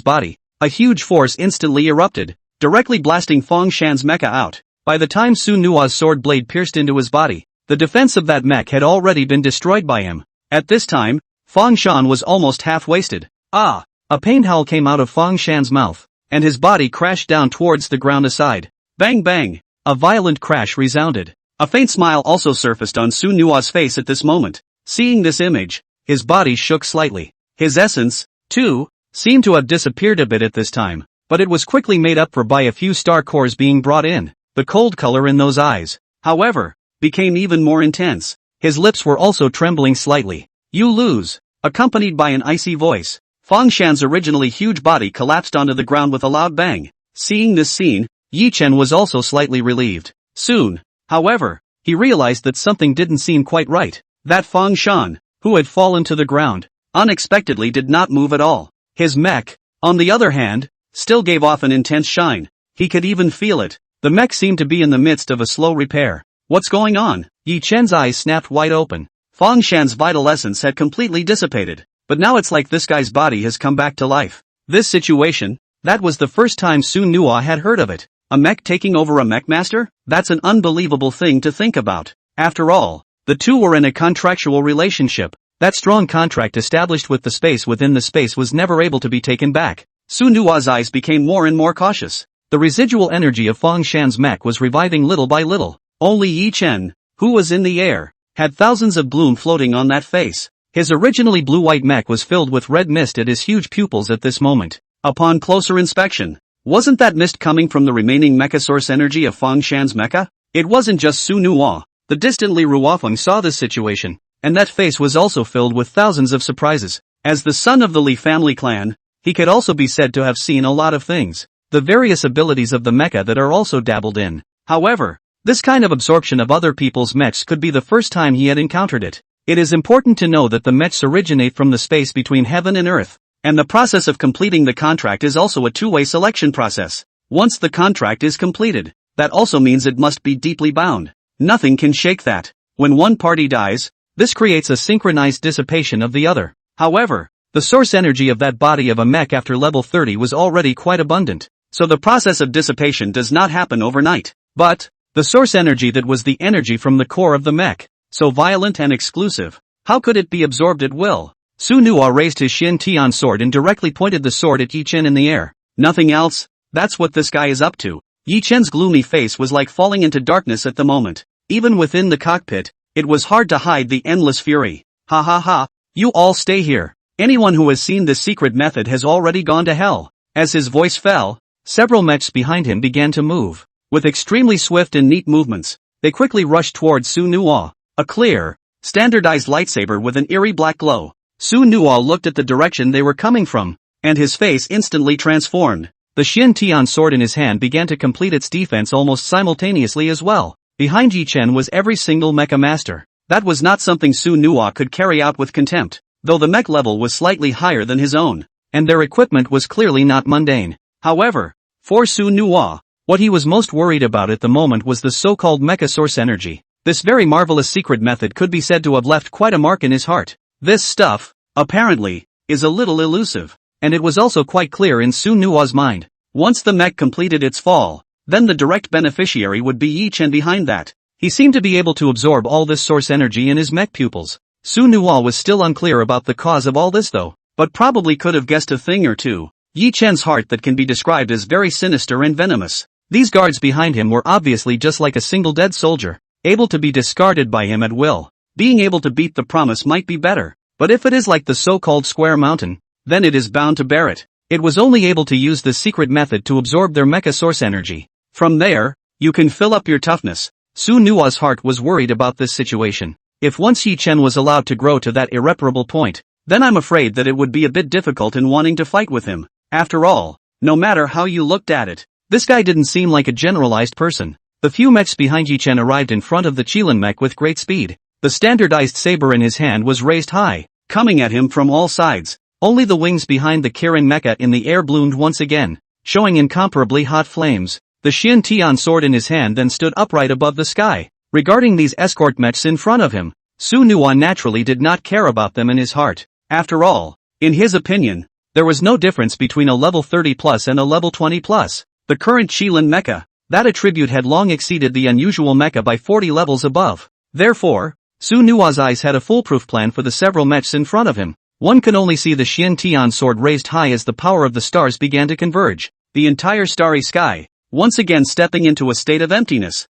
body. A huge force instantly erupted, directly blasting Fang Shan's mecha out. By the time Su Nua's sword blade pierced into his body, the defense of that mech had already been destroyed by him. At this time, Fang Shan was almost half wasted. Ah! A pained howl came out of Fang Shan's mouth, and his body crashed down towards the ground aside. Bang bang! A violent crash resounded. A faint smile also surfaced on Su Nua's face at this moment. Seeing this image, his body shook slightly. His essence, too, seemed to have disappeared a bit at this time, but it was quickly made up for by a few star cores being brought in. The cold color in those eyes, however, became even more intense. His lips were also trembling slightly. You lose, accompanied by an icy voice. Fang Shan's originally huge body collapsed onto the ground with a loud bang. Seeing this scene, Yi Chen was also slightly relieved. Soon, however, he realized that something didn't seem quite right. That Fang Shan, who had fallen to the ground, unexpectedly did not move at all. His mech, on the other hand, still gave off an intense shine. He could even feel it. The mech seemed to be in the midst of a slow repair. What's going on? Yi Chen's eyes snapped wide open. Fang Shan's vital essence had completely dissipated, but now it's like this guy's body has come back to life. This situation, that was the first time Su Nua had heard of it. A mech taking over a mech master? That's an unbelievable thing to think about. After all, the two were in a contractual relationship. That strong contract established with the space within the space was never able to be taken back. Su Nua's eyes became more and more cautious. The residual energy of Fang Shan's mech was reviving little by little. Only Yi Chen, who was in the air, had thousands of bloom floating on that face. His originally blue-white mech was filled with red mist at his huge pupils at this moment. Upon closer inspection, wasn't that mist coming from the remaining mecha source energy of Fang Shan's mecha? It wasn't just Su Nua. The distant Li Ruofeng saw this situation, and that face was also filled with thousands of surprises. As the son of the Li family clan, he could also be said to have seen a lot of things. The various abilities of the mecha that are also dabbled in. However, this kind of absorption of other people's mechs could be the first time he had encountered it. It is important to know that the mechs originate from the space between heaven and earth, and the process of completing the contract is also a two-way selection process. Once the contract is completed, that also means it must be deeply bound. Nothing can shake that. When one party dies, this creates a synchronized dissipation of the other. However, the source energy of that body of a mech after level 30 was already quite abundant, so the process of dissipation does not happen overnight. But, the source energy that was the energy from the core of the mech, so violent and exclusive, how could it be absorbed at will? Su Nua raised his Xin Tian sword and directly pointed the sword at Yi Chen in the air. Nothing else? That's what this guy is up to. Yi Chen's gloomy face was like falling into darkness at the moment. Even within the cockpit, it was hard to hide the endless fury. Ha ha ha, you all stay here. Anyone who has seen this secret method has already gone to hell. As his voice fell, several mechs behind him began to move. With extremely swift and neat movements, they quickly rushed towards Su Nua. A clear, standardized lightsaber with an eerie black glow. Su Nua looked at the direction they were coming from, and his face instantly transformed. the Xian Tian sword in his hand began to complete its defense almost simultaneously as well. Behind Yi Chen was every single mecha master. That was not something Su Nuwa could carry out with contempt, though the mech level was slightly higher than his own, and their equipment was clearly not mundane. However, for Su Nuwa, what he was most worried about at the moment was the so-called mecha source energy. This very marvelous secret method could be said to have left quite a mark in his heart. This stuff, apparently, is a little elusive, and it was also quite clear in Su Nuwa's mind. Once the mech completed its fall, then the direct beneficiary would be Yi Chen behind that. He seemed to be able to absorb all this source energy in his mech pupils. Su Nuwa was still unclear about the cause of all this though, but probably could have guessed a thing or two. Yi Chen's heart that can be described as very sinister and venomous. These guards behind him were obviously just like a single dead soldier, able to be discarded by him at will. Being able to beat the promise might be better, but if it is like the so-called square mountain, then it is bound to bear it. It was only able to use this secret method to absorb their mecha source energy. From there, you can fill up your toughness. Su Nuwa's heart was worried about this situation. If once Yi Chen was allowed to grow to that irreparable point, then I'm afraid that it would be a bit difficult in wanting to fight with him. After all, no matter how you looked at it, this guy didn't seem like a generalized person. The few mechs behind Yi Chen arrived in front of the Qilin mech with great speed. The standardized saber in his hand was raised high, coming at him from all sides. Only the wings behind the Kirin mecha in the air bloomed once again, showing incomparably hot flames. The Xian Tian sword in his hand then stood upright above the sky. Regarding these escort mechs in front of him, Su Nuwa naturally did not care about them in his heart. After all, in his opinion, there was no difference between a level 30 plus and a level 20 plus. The current Qilin mecha, that attribute had long exceeded the unusual mecha by 40 levels above. Therefore, Su Nuwa's eyes had a foolproof plan for the several mechs in front of him. One can only see the Xian Tian sword raised high as the power of the stars began to converge. The entire starry sky, once again stepping into a state of emptiness.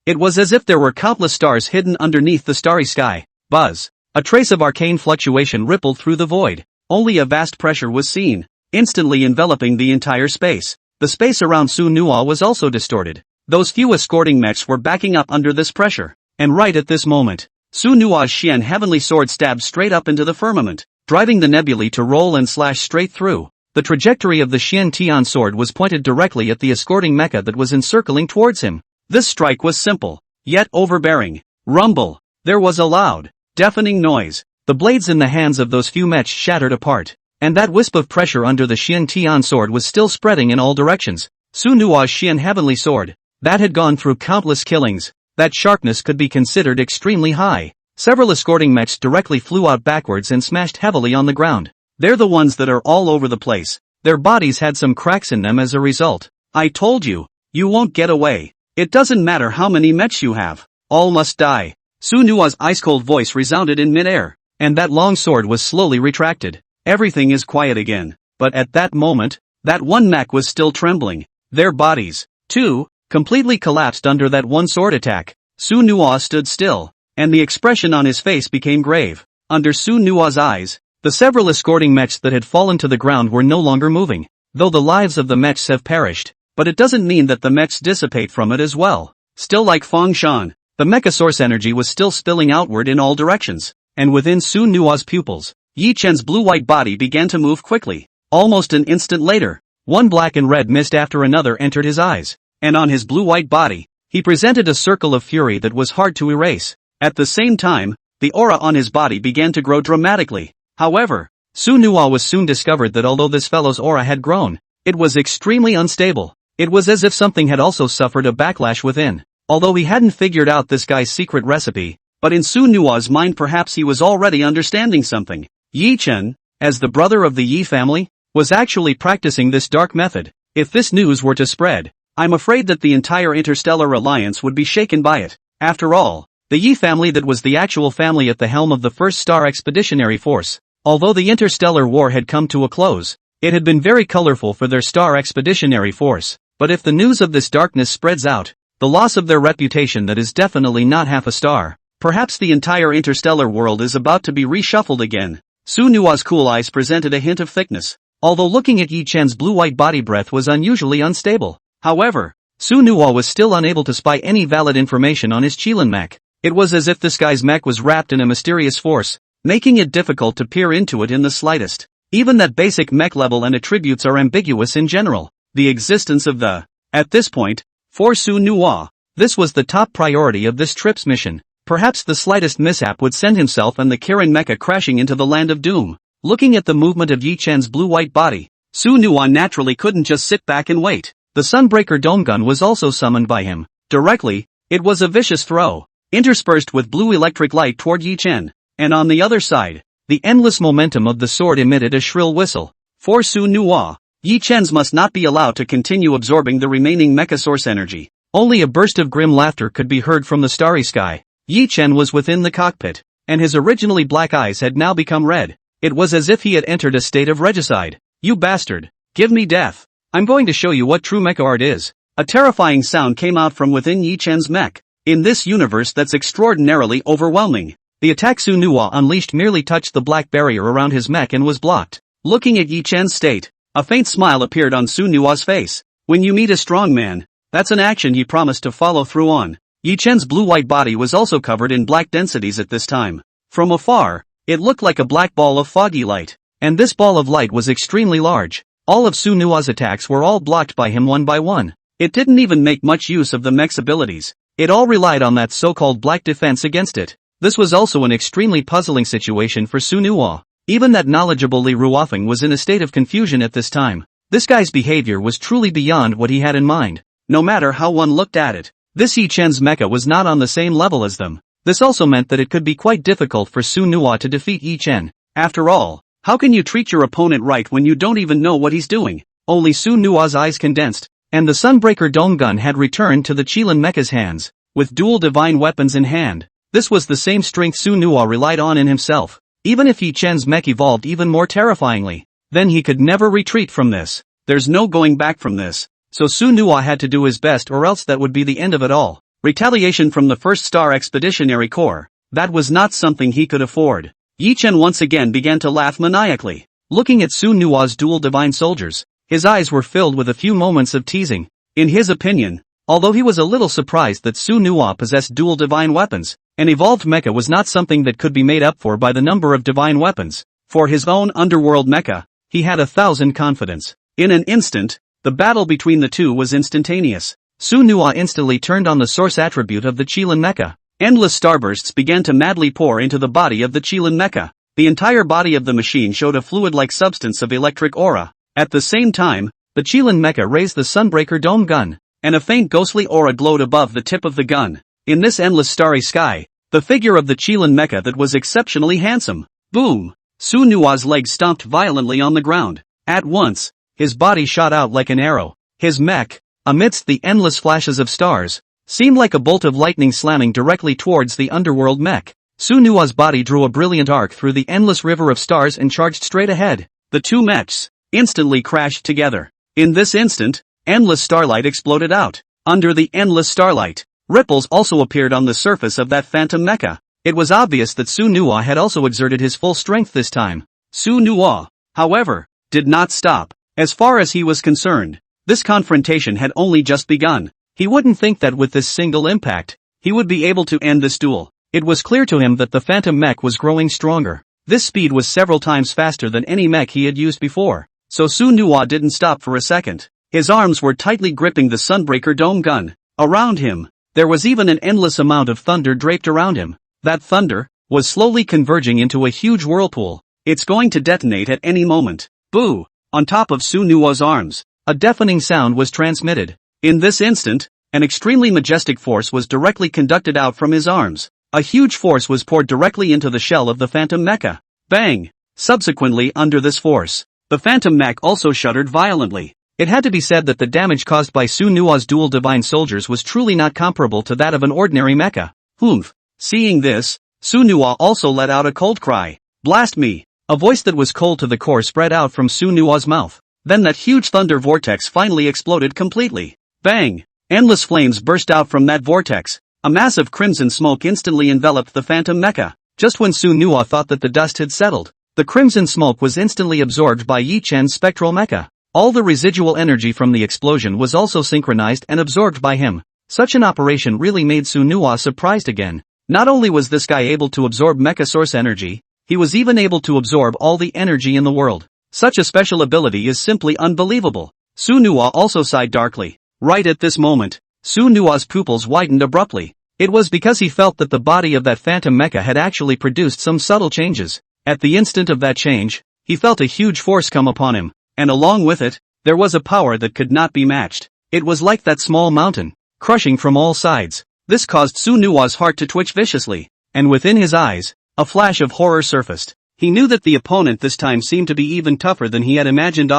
It was as if there were countless stars hidden underneath the starry sky. Buzz. A trace of arcane fluctuation rippled through the void. Only a vast pressure was seen, instantly enveloping the entire space. The space around Su Nuwa was also distorted. Those few escorting mechs were backing up under this pressure. And right at this moment, Su Nuwa's Xian heavenly sword stabbed straight up into the firmament, driving the nebulae to roll and slash straight through. The trajectory of the Xian Tian sword was pointed directly at the escorting mecha that was encircling towards him. This strike was simple, yet overbearing. Rumble. There was a loud, deafening noise. The blades in the hands of those few mechs shattered apart, and that wisp of pressure under the Xian Tian sword was still spreading in all directions. Su Nuwa's Xian heavenly sword, that had gone through countless killings, that sharpness could be considered extremely high. Several escorting mechs directly flew out backwards and smashed heavily on the ground. They're the ones that are all over the place. Their bodies had some cracks in them as a result. I told you, you won't get away. It doesn't matter how many mechs you have. All must die. Su Nuwa's ice-cold voice resounded in mid-air, and that long sword was slowly retracted. Everything is quiet again. But at that moment, that one mech was still trembling. Their bodies, too, completely collapsed under that one sword attack. Su Nuwa stood still, and the expression on his face became grave. Under Su Nuwa's eyes, the several escorting mechs that had fallen to the ground were no longer moving. Though the lives of the mechs have perished, but it doesn't mean that the mechs dissipate from it as well. Still like Feng Shan, the mecha source energy was still spilling outward in all directions, and within Su Nuwa's pupils, Yi Chen's blue-white body began to move quickly. Almost an instant later, one black and red mist after another entered his eyes, and on his blue-white body, he presented a circle of fury that was hard to erase. At the same time, the aura on his body began to grow dramatically. However, Su Nuwa was soon discovered that although this fellow's aura had grown, it was extremely unstable. It was as if something had also suffered a backlash within. Although he hadn't figured out this guy's secret recipe, but in Su Nuwa's mind perhaps he was already understanding something. Yi Chen, as the brother of the Yi family, was actually practicing this dark method. If this news were to spread, I'm afraid that the entire interstellar alliance would be shaken by it. After all, the Yi family that was the actual family at the helm of the First Star Expeditionary Force. Although the interstellar war had come to a close, it had been very colorful for their Star Expeditionary Force. But if the news of this darkness spreads out, the loss of their reputation that is definitely not half a star, perhaps the entire interstellar world is about to be reshuffled again. Su Nuwa's cool eyes presented a hint of thickness, although looking at Yi Chen's blue-white body breath was unusually unstable. However, Su Nuwa was still unable to spy any valid information on his Qilin mech. It was as if this guy's mech was wrapped in a mysterious force, making it difficult to peer into it in the slightest. Even that basic mech level and attributes are ambiguous in general. The existence of the... At this point, for Su-Nuwa, this was the top priority of this trip's mission. Perhaps the slightest mishap would send himself and the Kirin mecha crashing into the land of doom. Looking at the movement of Yi Chen's blue-white body, Su-Nuwa naturally couldn't just sit back and wait. The Sunbreaker Dome Gun was also summoned by him. Directly, it was a vicious throw, interspersed with blue electric light toward Yi Chen, and on the other side, the endless momentum of the sword emitted a shrill whistle. For Su-Nuwa, Yi Chen's must not be allowed to continue absorbing the remaining mecha source energy. Only a burst of grim laughter could be heard from the starry sky. Yi Chen was within the cockpit, and his originally black eyes had now become red. It was as if he had entered a state of regicide. You bastard, give me death. I'm going to show you what true mecha art is. A terrifying sound came out from within Yi Chen's mech. In this universe that's extraordinarily overwhelming, the attack Su-Nuwa unleashed merely touched the black barrier around his mech and was blocked. Looking at Yi Chen's state, a faint smile appeared on Su-Nuwa's face. When you meet a strong man, that's an action he promised to follow through on. Yi Chen's blue-white body was also covered in black densities at this time. From afar, it looked like a black ball of foggy light. And this ball of light was extremely large. All of Su-Nuwa's attacks were all blocked by him one by one. It didn't even make much use of the mech's abilities. It all relied on that so-called black defense against it. This was also an extremely puzzling situation for Su-Nuwa. Even that knowledgeable Li Ruofeng was in a state of confusion at this time. This guy's behavior was truly beyond what he had in mind. No matter how one looked at it, this Yi Chen's mecha was not on the same level as them. This also meant that it could be quite difficult for Su-Nuwa to defeat Yi Chen. After all, how can you treat your opponent right when you don't even know what he's doing? Only Su-Nuwa's eyes condensed, and the Sunbreaker Dome Gun had returned to the Qilin mecha's hands. With dual divine weapons in hand, this was the same strength Su-Nuwa relied on in himself. Even if Yi Chen's mech evolved even more terrifyingly, then he could never retreat from this. There's no going back from this. So Su-Nuwa had to do his best or else that would be the end of it all. Retaliation from the First Star Expeditionary Corps. That was not something he could afford. Yi Chen once again began to laugh maniacally. Looking at Su-Nuwa's dual divine soldiers, his eyes were filled with a few moments of teasing. In his opinion, although he was a little surprised that Su-Nuwa possessed dual divine weapons, an evolved mecha was not something that could be made up for by the number of divine weapons. For his own underworld mecha, he had 1,000 confidence. In an instant, the battle between the two was instantaneous. Su-Nuwa instantly turned on the source attribute of the Qilin mecha. Endless starbursts began to madly pour into the body of the Qilin mecha. The entire body of the machine showed a fluid-like substance of electric aura. At the same time, the Qilin mecha raised the Sunbreaker Dome Gun, and a faint ghostly aura glowed above the tip of the gun. In this endless starry sky, the figure of the Qilin mecha that was exceptionally handsome. Boom! Su-Nuwa's legs stomped violently on the ground. At once, his body shot out like an arrow. His mech, amidst the endless flashes of stars, seemed like a bolt of lightning slamming directly towards the underworld mech. Su-Nuwa's body drew a brilliant arc through the endless river of stars and charged straight ahead. The two mechs instantly crashed together. In this instant, endless starlight exploded out. Under the endless starlight, ripples also appeared on the surface of that phantom mecha. It was obvious that Su-Nuwa had also exerted his full strength this time. Su-Nuwa, however, did not stop. As far as he was concerned, this confrontation had only just begun. He wouldn't think that with this single impact, he would be able to end this duel. It was clear to him that the phantom mech was growing stronger. This speed was several times faster than any mech he had used before. So Su-Nuwa didn't stop for a second. His arms were tightly gripping the Sunbreaker Dome Gun. Around him, there was even an endless amount of thunder draped around him. That thunder was slowly converging into a huge whirlpool. It's going to detonate at any moment. Boo! On top of Su-Nuwa's arms, a deafening sound was transmitted. In this instant, an extremely majestic force was directly conducted out from his arms. A huge force was poured directly into the shell of the phantom mecha. Bang! Subsequently, under this force, the phantom mech also shuddered violently. It had to be said that the damage caused by Su-Nuwa's dual divine soldiers was truly not comparable to that of an ordinary mecha. Humph! Seeing this, Su-Nuwa also let out a cold cry. Blast me! A voice that was cold to the core spread out from Su-Nuwa's mouth. Then that huge thunder vortex finally exploded completely. Bang! Endless flames burst out from that vortex. A massive crimson smoke instantly enveloped the phantom mecha. Just when Su-Nuwa thought that the dust had settled, the crimson smoke was instantly absorbed by Yi Chen's spectral mecha. All the residual energy from the explosion was also synchronized and absorbed by him. Such an operation really made Su-Nuwa surprised again. Not only was this guy able to absorb mecha source energy, he was even able to absorb all the energy in the world. Such a special ability is simply unbelievable. Su Nuwa also sighed darkly. Right at this moment, Su Nuwa's pupils widened abruptly. It was because he felt that the body of that phantom mecha had actually produced some subtle changes. At the instant of that change, he felt a huge force come upon him, and along with it, there was a power that could not be matched. It was like that small mountain, crushing from all sides. This caused Su Nuwa's heart to twitch viciously, and within his eyes, a flash of horror surfaced. He knew that the opponent this time seemed to be even tougher than he had imagined.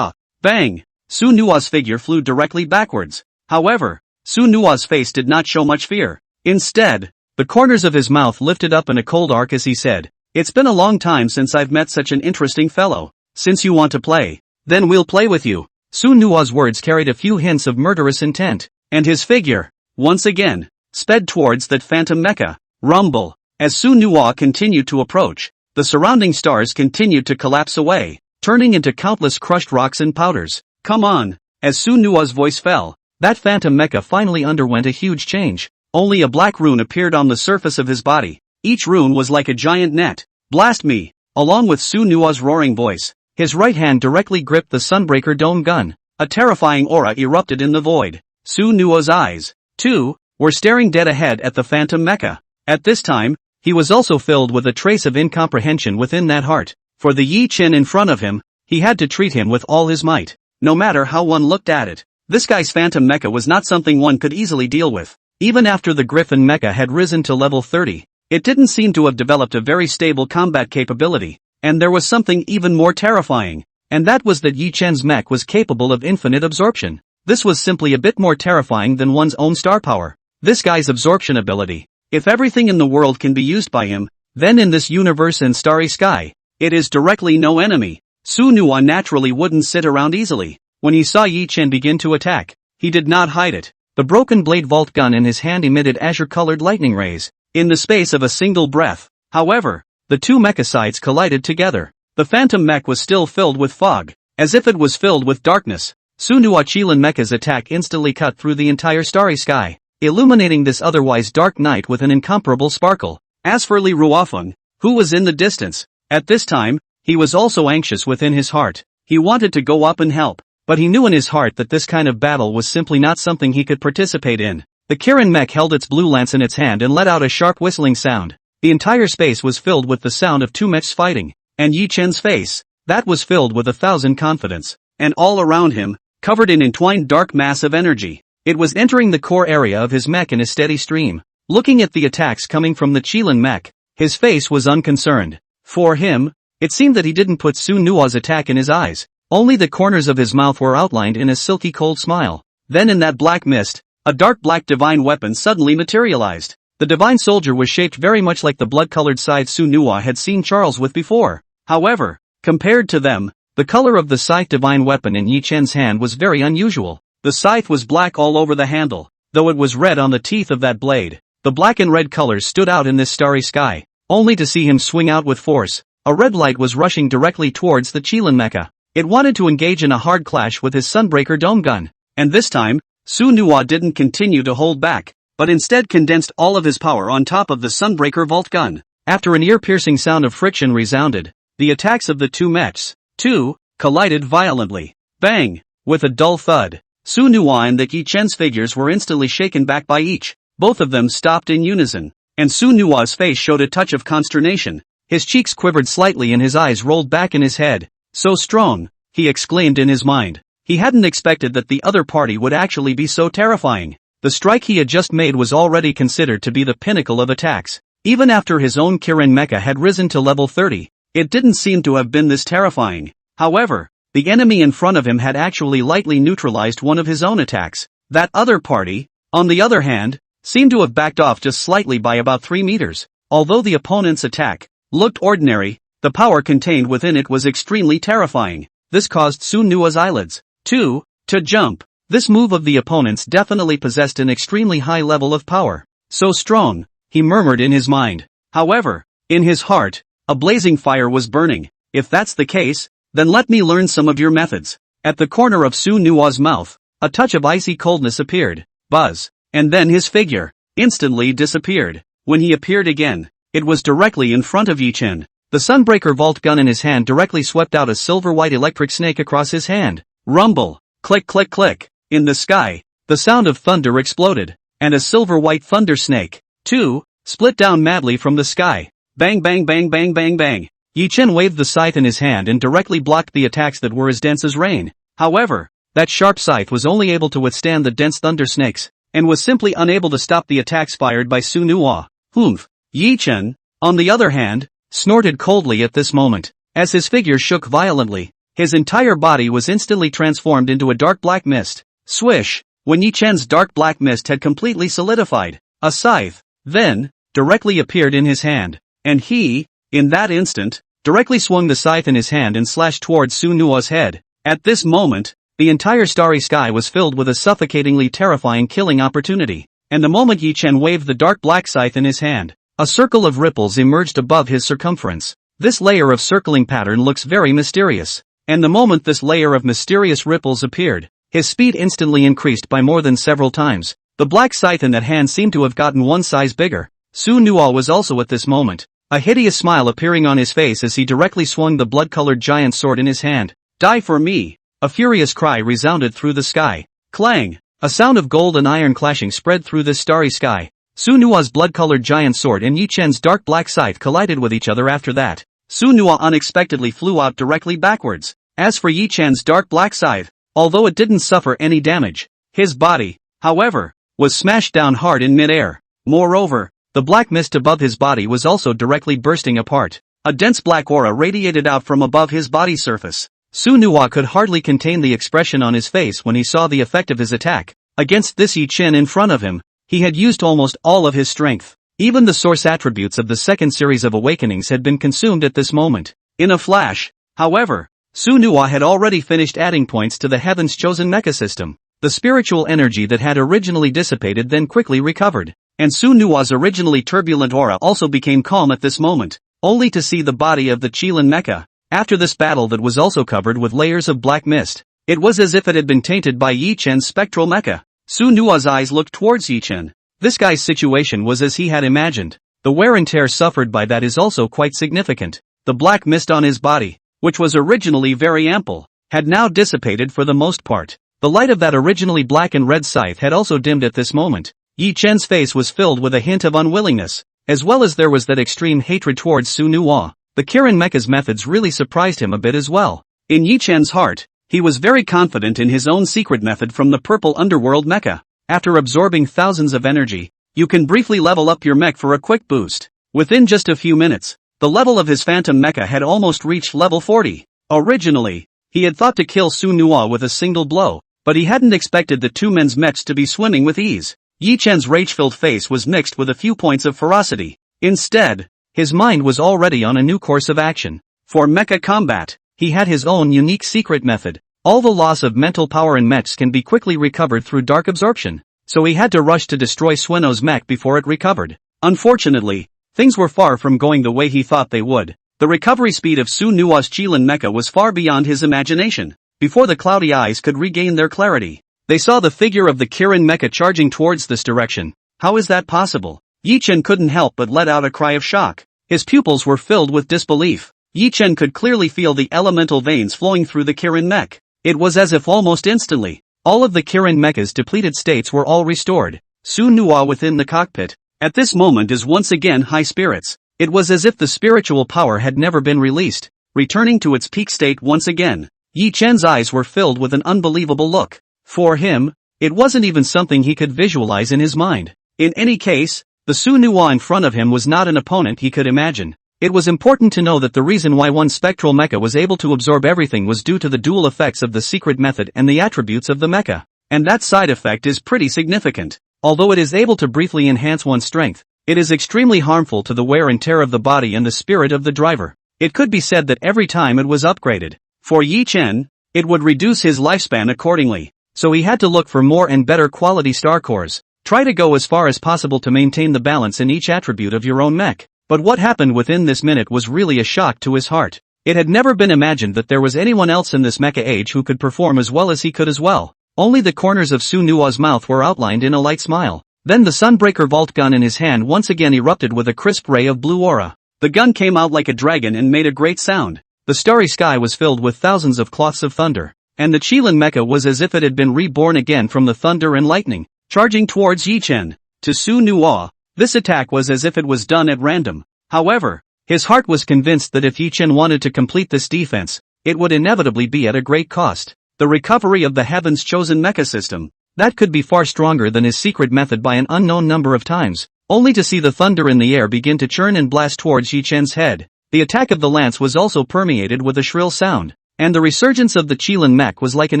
Bang! Su Nuwa's figure flew directly backwards. However, Su Nuwa's face did not show much fear. Instead, the corners of his mouth lifted up in a cold arc as he said, "It's been a long time since I've met such an interesting fellow. Since you want to play, then we'll play with you." Su Nuwa's words carried a few hints of murderous intent, and his figure, once again, sped towards that phantom mecha. Rumble. As Su Nuwa continued to approach, the surrounding stars continued to collapse away, turning into countless crushed rocks and powders. "Come on." As Su Nuwa's voice fell, that phantom mecha finally underwent a huge change. Only a black rune appeared on the surface of his body. Each rune was like a giant net. "Blast me!" Along with Su Nuwa's roaring voice, his right hand directly gripped the Sunbreaker dome gun. A terrifying aura erupted in the void. Su Nuwa's eyes, too, were staring dead ahead at the phantom mecha. At this time, he was also filled with a trace of incomprehension within that heart. For the Yi Qin in front of him, he had to treat him with all his might. No matter how one looked at it, this guy's phantom mecha was not something one could easily deal with. Even after the Griffin mecha had risen to level 30, it didn't seem to have developed a very stable combat capability. And there was something even more terrifying, and that was that Yi Chen's mech was capable of infinite absorption. This was simply a bit more terrifying than one's own star power. This guy's absorption ability. If everything in the world can be used by him, then in this universe and starry sky, it is directly no enemy. Su Nuwa naturally wouldn't sit around easily. When he saw Yi Chen begin to attack, he did not hide it. The broken blade vault gun in his hand emitted azure-colored lightning rays. In the space of a single breath, however, the two mechasides collided together. The phantom mech was still filled with fog, as if it was filled with darkness. Su Nuwa Qilin mecha's attack instantly cut through the entire starry sky, illuminating this otherwise dark night with an incomparable sparkle. As for Li Ruofeng, who was in the distance, at this time, he was also anxious within his heart. He wanted to go up and help, but he knew in his heart that this kind of battle was simply not something he could participate in. The Kirin mech held its blue lance in its hand and let out a sharp whistling sound. The entire space was filled with the sound of two mechs fighting, and Yi Chen's face, that was filled with 1,000 confidence, and all around him, covered in entwined dark mass of energy. It was entering the core area of his mech in a steady stream. Looking at the attacks coming from the Qilin mech, his face was unconcerned. For him, it seemed that he didn't put Su Nuwa's attack in his eyes. Only the corners of his mouth were outlined in a silky cold smile. Then in that black mist, a dark black divine weapon suddenly materialized. The divine soldier was shaped very much like the blood-colored scythe Su Nuwa had seen Charles with before. However, compared to them, the color of the scythe divine weapon in Yi Chen's hand was very unusual. The scythe was black all over the handle, though it was red on the teeth of that blade. The black and red colors stood out in this starry sky, only to see him swing out with force. A red light was rushing directly towards the Qilin mecha. It wanted to engage in a hard clash with his Sunbreaker dome gun. And this time, Su Nuwa didn't continue to hold back, but instead condensed all of his power on top of the Sunbreaker vault gun. After an ear-piercing sound of friction resounded, the attacks of the two mechs, too, collided violently. Bang! With a dull thud, Su Nuwa and the Yi Chen's figures were instantly shaken back by each. Both of them stopped in unison, and Su Nuwa's face showed a touch of consternation. His cheeks quivered slightly and his eyes rolled back in his head. "So strong," he exclaimed in his mind. He hadn't expected that the other party would actually be so terrifying. The strike he had just made was already considered to be the pinnacle of attacks. Even after his own Kirin mecha had risen to level 30, it didn't seem to have been this terrifying. However, the enemy in front of him had actually lightly neutralized one of his own attacks. That other party, on the other hand, seemed to have backed off just slightly by about 3 meters. Although the opponent's attack looked ordinary, the power contained within it was extremely terrifying. This caused Su Nuwa's eyelids, too, to jump. This move of the opponent's definitely possessed an extremely high level of power. "So strong," he murmured in his mind. However, in his heart, a blazing fire was burning. "If that's the case, then let me learn some of your methods." At the corner of Su Nuwa's mouth, a touch of icy coldness appeared. Buzz. And then his figure instantly disappeared. When he appeared again, it was directly in front of Yi Chen. The Sunbreaker Vault gun in his hand directly swept out a silver-white electric snake across his hand. Rumble. Click click click. In the sky, the sound of thunder exploded, and a silver-white thunder snake, too, split down madly from the sky. Bang bang bang bang bang bang. Yi Chen waved the scythe in his hand and directly blocked the attacks that were as dense as rain. However, that sharp scythe was only able to withstand the dense thunder snakes, and was simply unable to stop the attacks fired by Su Nuo. Humph. Yi Chen, on the other hand, snorted coldly at this moment. As his figure shook violently, his entire body was instantly transformed into a dark black mist. Swish! When Yi Chen's dark black mist had completely solidified, a scythe, then, directly appeared in his hand, and he, in that instant, directly swung the scythe in his hand and slashed towards Su Nuo's head. At this moment, the entire starry sky was filled with a suffocatingly terrifying killing opportunity, and the moment Yi Chen waved the dark black scythe in his hand, a circle of ripples emerged above his circumference. This layer of circling pattern looks very mysterious, and the moment this layer of mysterious ripples appeared, his speed instantly increased by more than several times. The black scythe in that hand seemed to have gotten one size bigger. Su Nuo was also at this moment, a hideous smile appearing on his face as he directly swung the blood-colored giant sword in his hand. Die for me! A furious cry resounded through the sky. Clang! A sound of gold and iron clashing spread through this starry sky. Su Nuo's blood-colored giant sword and Yi Chen's dark black scythe collided with each other after that. Su Nuo unexpectedly flew out directly backwards. As for Yi Chen's dark black scythe, although it didn't suffer any damage, his body, however, was smashed down hard in mid-air. Moreover, the black mist above his body was also directly bursting apart. A dense black aura radiated out from above his body surface. Su Nuo could hardly contain the expression on his face when he saw the effect of his attack. Against this Yi Chen in front of him, he had used almost all of his strength. Even the source attributes of the second series of awakenings had been consumed at this moment. In a flash, however, Su Nuo had already finished adding points to the Heaven's Chosen Mecha system. The spiritual energy that had originally dissipated then quickly recovered, and Su Nuo's originally turbulent aura also became calm at this moment, only to see the body of the Qilin Mecha. After this battle that was also covered with layers of black mist, it was as if it had been tainted by Yi Chen's spectral mecha. Su Nuo's eyes looked towards Yi Chen. This guy's situation was as he had imagined. The wear and tear suffered by that is also quite significant. The black mist on his body, which was originally very ample, had now dissipated for the most part. The light of that originally black and red scythe had also dimmed at this moment. Yi Chen's face was filled with a hint of unwillingness, as well as there was that extreme hatred towards Su Nuo. The Kirin Mecha's methods really surprised him a bit as well. In Yi Chen's heart, he was very confident in his own secret method from the purple underworld mecha. After absorbing thousands of energy, you can briefly level up your mech for a quick boost. Within just a few minutes, the level of his phantom mecha had almost reached level 40. Originally, he had thought to kill Su Nuo with a single blow, but he hadn't expected the two men's mechs to be swimming with ease. Yi Chen's rage-filled face was mixed with a few points of ferocity. Instead, his mind was already on a new course of action. For mecha combat, he had his own unique secret method. All the loss of mental power in mechs can be quickly recovered through dark absorption, so he had to rush to destroy Sueno's mech before it recovered. Unfortunately, things were far from going the way he thought they would. The recovery speed of Su Nuo's Qilin mecha was far beyond his imagination. Before the cloudy eyes could regain their clarity, they saw the figure of the Kirin mecha charging towards this direction. How is that possible? Yi Chen couldn't help but let out a cry of shock. His pupils were filled with disbelief. Yi Chen could clearly feel the elemental veins flowing through the Kirin mech. It was as if almost instantly, all of the Kirin mecha's depleted states were all restored. Su Nuo within the cockpit, at this moment is once again high spirits. It was as if the spiritual power had never been released, returning to its peak state once again. Yi Chen's eyes were filled with an unbelievable look. For him, it wasn't even something he could visualize in his mind. In any case, the Su Nuo in front of him was not an opponent he could imagine. It was important to know that the reason why one spectral mecha was able to absorb everything was due to the dual effects of the secret method and the attributes of the mecha. And that side effect is pretty significant. Although it is able to briefly enhance one's strength, it is extremely harmful to the wear and tear of the body and the spirit of the driver. It could be said that every time it was upgraded, for Yi Chen, it would reduce his lifespan accordingly. So he had to look for more and better quality star cores. Try to go as far as possible to maintain the balance in each attribute of your own mech. But what happened within this minute was really a shock to his heart. It had never been imagined that there was anyone else in this mecha age who could perform as well as he could as well. Only the corners of Su Nuo's mouth were outlined in a light smile. Then the Sunbreaker Vault gun in his hand once again erupted with a crisp ray of blue aura. The gun came out like a dragon and made a great sound. The starry sky was filled with thousands of cloths of thunder, and the Qilin mecha was as if it had been reborn again from the thunder and lightning, charging towards Yi Chen. To Su Nuo, this attack was as if it was done at random. However, his heart was convinced that if Yi Chen wanted to complete this defense, it would inevitably be at a great cost. The recovery of the Heaven's Chosen mecha system, that could be far stronger than his secret method by an unknown number of times, only to see the thunder in the air begin to churn and blast towards Yi Chen's head. The attack of the lance was also permeated with a shrill sound, and the resurgence of the Qilin mech was like an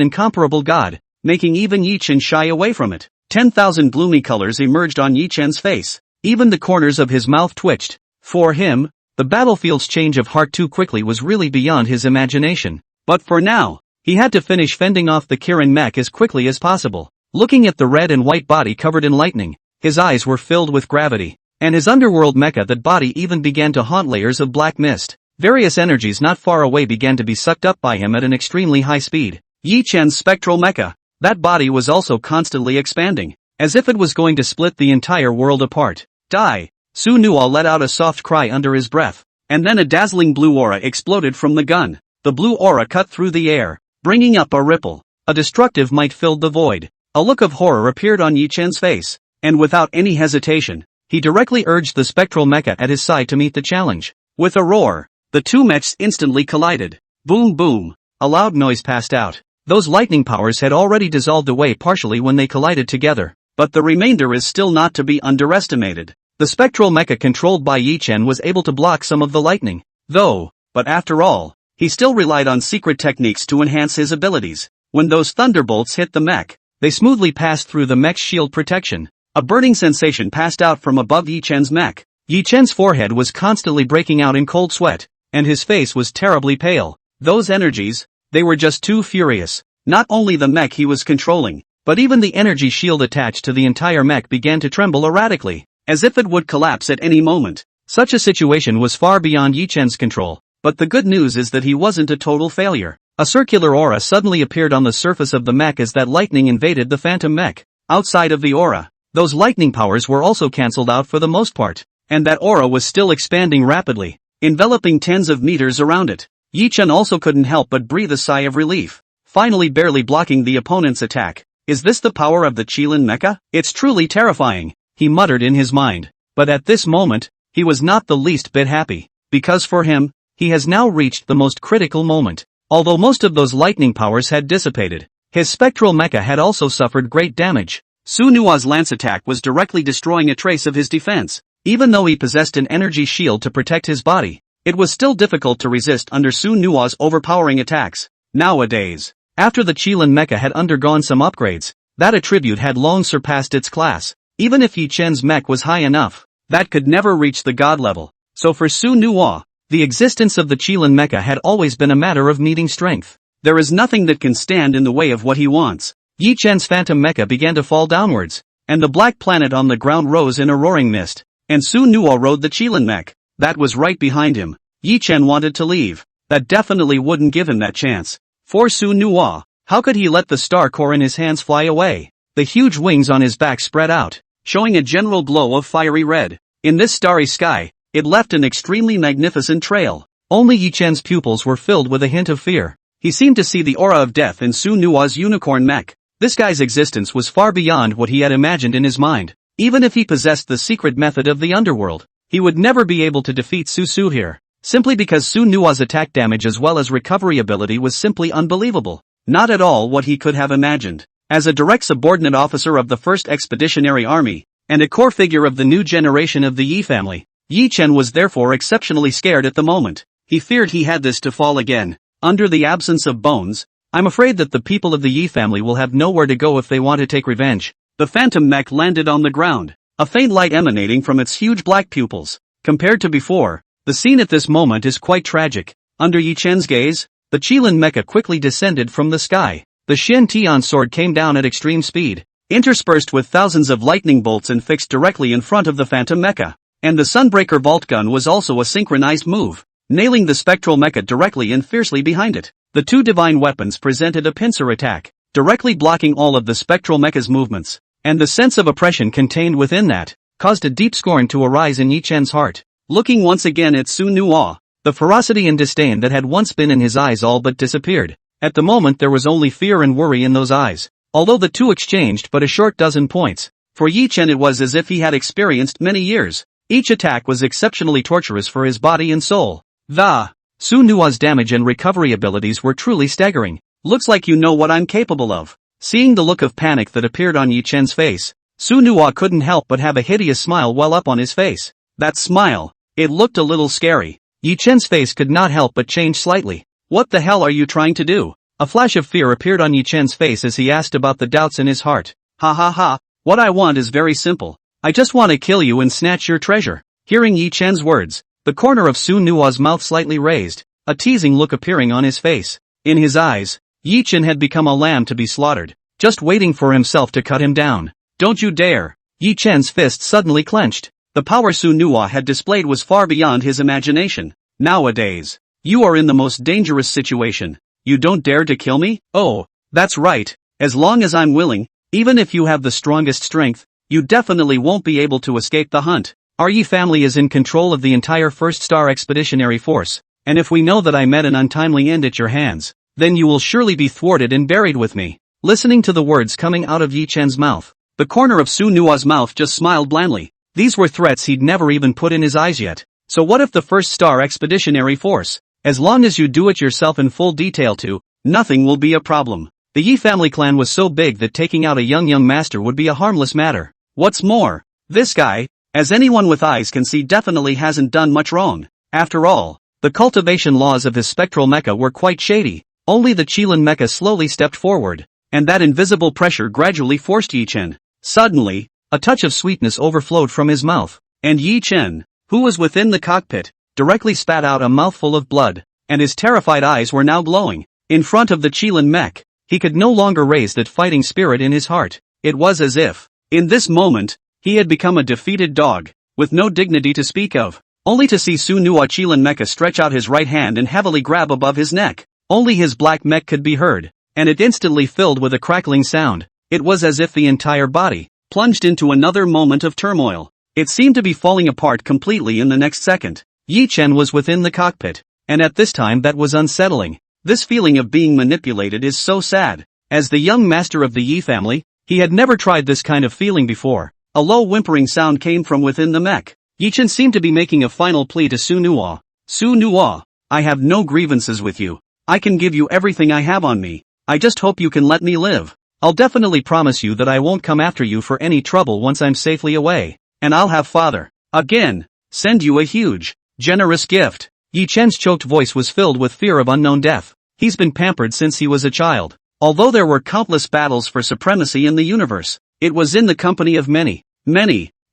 incomparable god, making even Yi Chen shy away from it. 10,000 gloomy colors emerged on Yi Chen's face. Even the corners of his mouth twitched. For him, the battlefield's change of heart too quickly was really beyond his imagination. But for now, he had to finish fending off the Kirin mech as quickly as possible. Looking at the red and white body covered in lightning, his eyes were filled with gravity, and his underworld mecha that body even began to haunt layers of black mist. Various energies not far away began to be sucked up by him at an extremely high speed. Yi Chen's spectral mecha, that body was also constantly expanding, as if it was going to split the entire world apart. Die! Su Nuo let out a soft cry under his breath, and then a dazzling blue aura exploded from the gun. The blue aura cut through the air, bringing up a ripple. A destructive might filled the void. A look of horror appeared on Yi Chen's face, and without any hesitation, he directly urged the spectral mecha at his side to meet the challenge. With a roar, the two mechs instantly collided. Boom boom! A loud noise passed out. Those lightning powers had already dissolved away partially when they collided together, but the remainder is still not to be underestimated. The spectral mecha controlled by Yi Chen was able to block some of the lightning, though, but after all, he still relied on secret techniques to enhance his abilities. When those thunderbolts hit the mech, they smoothly passed through the mech's shield protection. A burning sensation passed out from above Yi Chen's mech. Yi Chen's forehead was constantly breaking out in cold sweat, and his face was terribly pale. Those energies, they were just too furious. Not only the mech he was controlling, but even the energy shield attached to the entire mech began to tremble erratically, as if it would collapse at any moment. Such a situation was far beyond Yi Chen's control, but the good news is that he wasn't a total failure. A circular aura suddenly appeared on the surface of the mech as that lightning invaded the phantom mech. Outside of the aura, those lightning powers were also cancelled out for the most part, and that aura was still expanding rapidly, enveloping tens of meters around it. Yi Chen also couldn't help but breathe a sigh of relief, finally barely blocking the opponent's attack. Is this the power of the Qilin mecha? It's truly terrifying, he muttered in his mind. But at this moment, he was not the least bit happy, because for him, he has now reached the most critical moment. Although most of those lightning powers had dissipated, his spectral mecha had also suffered great damage. Su Nuo's lance attack was directly destroying a trace of his defense. Even though he possessed an energy shield to protect his body, it was still difficult to resist under Su Nuo's overpowering attacks. Nowadays, after the Qilin mecha had undergone some upgrades, that attribute had long surpassed its class. Even if Yi Chen's mech was high enough, that could never reach the god level. So for Su Nuo, the existence of the Qilin mecha had always been a matter of meeting strength. There is nothing that can stand in the way of what he wants. Yi Chen's phantom mecha began to fall downwards, and the black planet on the ground rose in a roaring mist, and Su Nuo rode the Qilin mech. That was right behind him. Yi Chen wanted to leave. That definitely wouldn't give him that chance. For Su Nuo, how could he let the star core in his hands fly away? The huge wings on his back spread out, showing a general glow of fiery red. In this starry sky, it left an extremely magnificent trail. Only Yi Chen's pupils were filled with a hint of fear. He seemed to see the aura of death in Su Nuo's unicorn mech. This guy's existence was far beyond what he had imagined in his mind. Even if he possessed the secret method of the underworld, he would never be able to defeat Su here, simply because Su Nuo's attack damage as well as recovery ability was simply unbelievable. Not at all what he could have imagined. As a direct subordinate officer of the 1st Expeditionary Army, and a core figure of the new generation of the Yi family, Yi Chen was therefore exceptionally scared at the moment. He feared he had this to fall again. Under the absence of bones, I'm afraid that the people of the Yi family will have nowhere to go if they want to take revenge. The phantom mech landed on the ground, a faint light emanating from its huge black pupils. Compared to before, the scene at this moment is quite tragic. Under Yi Chen's gaze, the Qilin mecha quickly descended from the sky. The Shen Tian sword came down at extreme speed, interspersed with thousands of lightning bolts and fixed directly in front of the phantom mecha. And the Sunbreaker Vault gun was also a synchronized move, nailing the spectral mecha directly and fiercely behind it. The two divine weapons presented a pincer attack, directly blocking all of the spectral mecha's movements, and the sense of oppression contained within that caused a deep scorn to arise in Yi Chen's heart. looking once again at Su Nuo. The ferocity and disdain that had once been in his eyes all but disappeared. At the moment there was only fear and worry in those eyes. Although the two exchanged but a short dozen points, for Yi Chen it was as if he had experienced many years. Each attack was exceptionally torturous for his body and soul. Su Nuo's damage and recovery abilities were truly staggering. Looks like you know what I'm capable of. Seeing the look of panic that appeared on Yi Chen's face, Su Nuo couldn't help but have a hideous smile well up on his face. That smile, it looked a little scary. Yi Chen's face could not help but change slightly. What the hell are you trying to do? A flash of fear appeared on Yi Chen's face as he asked about the doubts in his heart. Ha ha ha, what I want is very simple. I just want to kill you and snatch your treasure. Hearing Yi Chen's words, the corner of Su Nuo's mouth slightly raised, a teasing look appearing on his face. In his eyes, Yi Chen had become a lamb to be slaughtered, just waiting for himself to cut him down. Don't you dare! Yi Chen's fist suddenly clenched. The power Su Nuo had displayed was far beyond his imagination. Nowadays, you are in the most dangerous situation. You don't dare to kill me? Oh, that's right. As long as I'm willing, even if you have the strongest strength, you definitely won't be able to escape the hunt. Our Yi family is in control of the entire First Star Expeditionary Force, and if we know that I met an untimely end at your hands, then you will surely be thwarted and buried with me. Listening to the words coming out of Yi Chen's mouth, the corner of Su Nuo's mouth just smiled blandly. These were threats he'd never even put in his eyes yet. So what if the First Star Expeditionary Force? As long as you do it yourself in full detail too, nothing will be a problem. The Yi family clan was so big that taking out a young master would be a harmless matter. What's more, this guy, as anyone with eyes can see, definitely hasn't done much wrong. After all, the cultivation laws of his spectral mecha were quite shady. Only the Qilin mecha slowly stepped forward, and that invisible pressure gradually forced Yi Chen. Suddenly, a touch of sweetness overflowed from his mouth, and Yi Chen, who was within the cockpit, directly spat out a mouthful of blood, and his terrified eyes were now glowing. In front of the Qilin mech, he could no longer raise that fighting spirit in his heart. It was as if, in this moment, he had become a defeated dog, with no dignity to speak of, only to see Su Nuo Qilin Mecha stretch out his right hand and heavily grab above his neck. Only his black mech could be heard, and it instantly filled with a crackling sound. It was as if the entire body plunged into another moment of turmoil. It seemed to be falling apart completely in the next second. Yi Chen was within the cockpit, and at this time that was unsettling. This feeling of being manipulated is so sad. As the young master of the Yi family, he had never tried this kind of feeling before. A low whimpering sound came from within the mech. Yi Chen seemed to be making a final plea to Su Nuo. Su Nuo, I have no grievances with you. I can give you everything I have on me. I just hope you can let me live. I'll definitely promise you that I won't come after you for any trouble once I'm safely away. And I'll have father, again, send you a huge, generous gift. Yi Chen's choked voice was filled with fear of unknown death. He's been pampered since he was a child. Although there were countless battles for supremacy in the universe, it was in the company of many.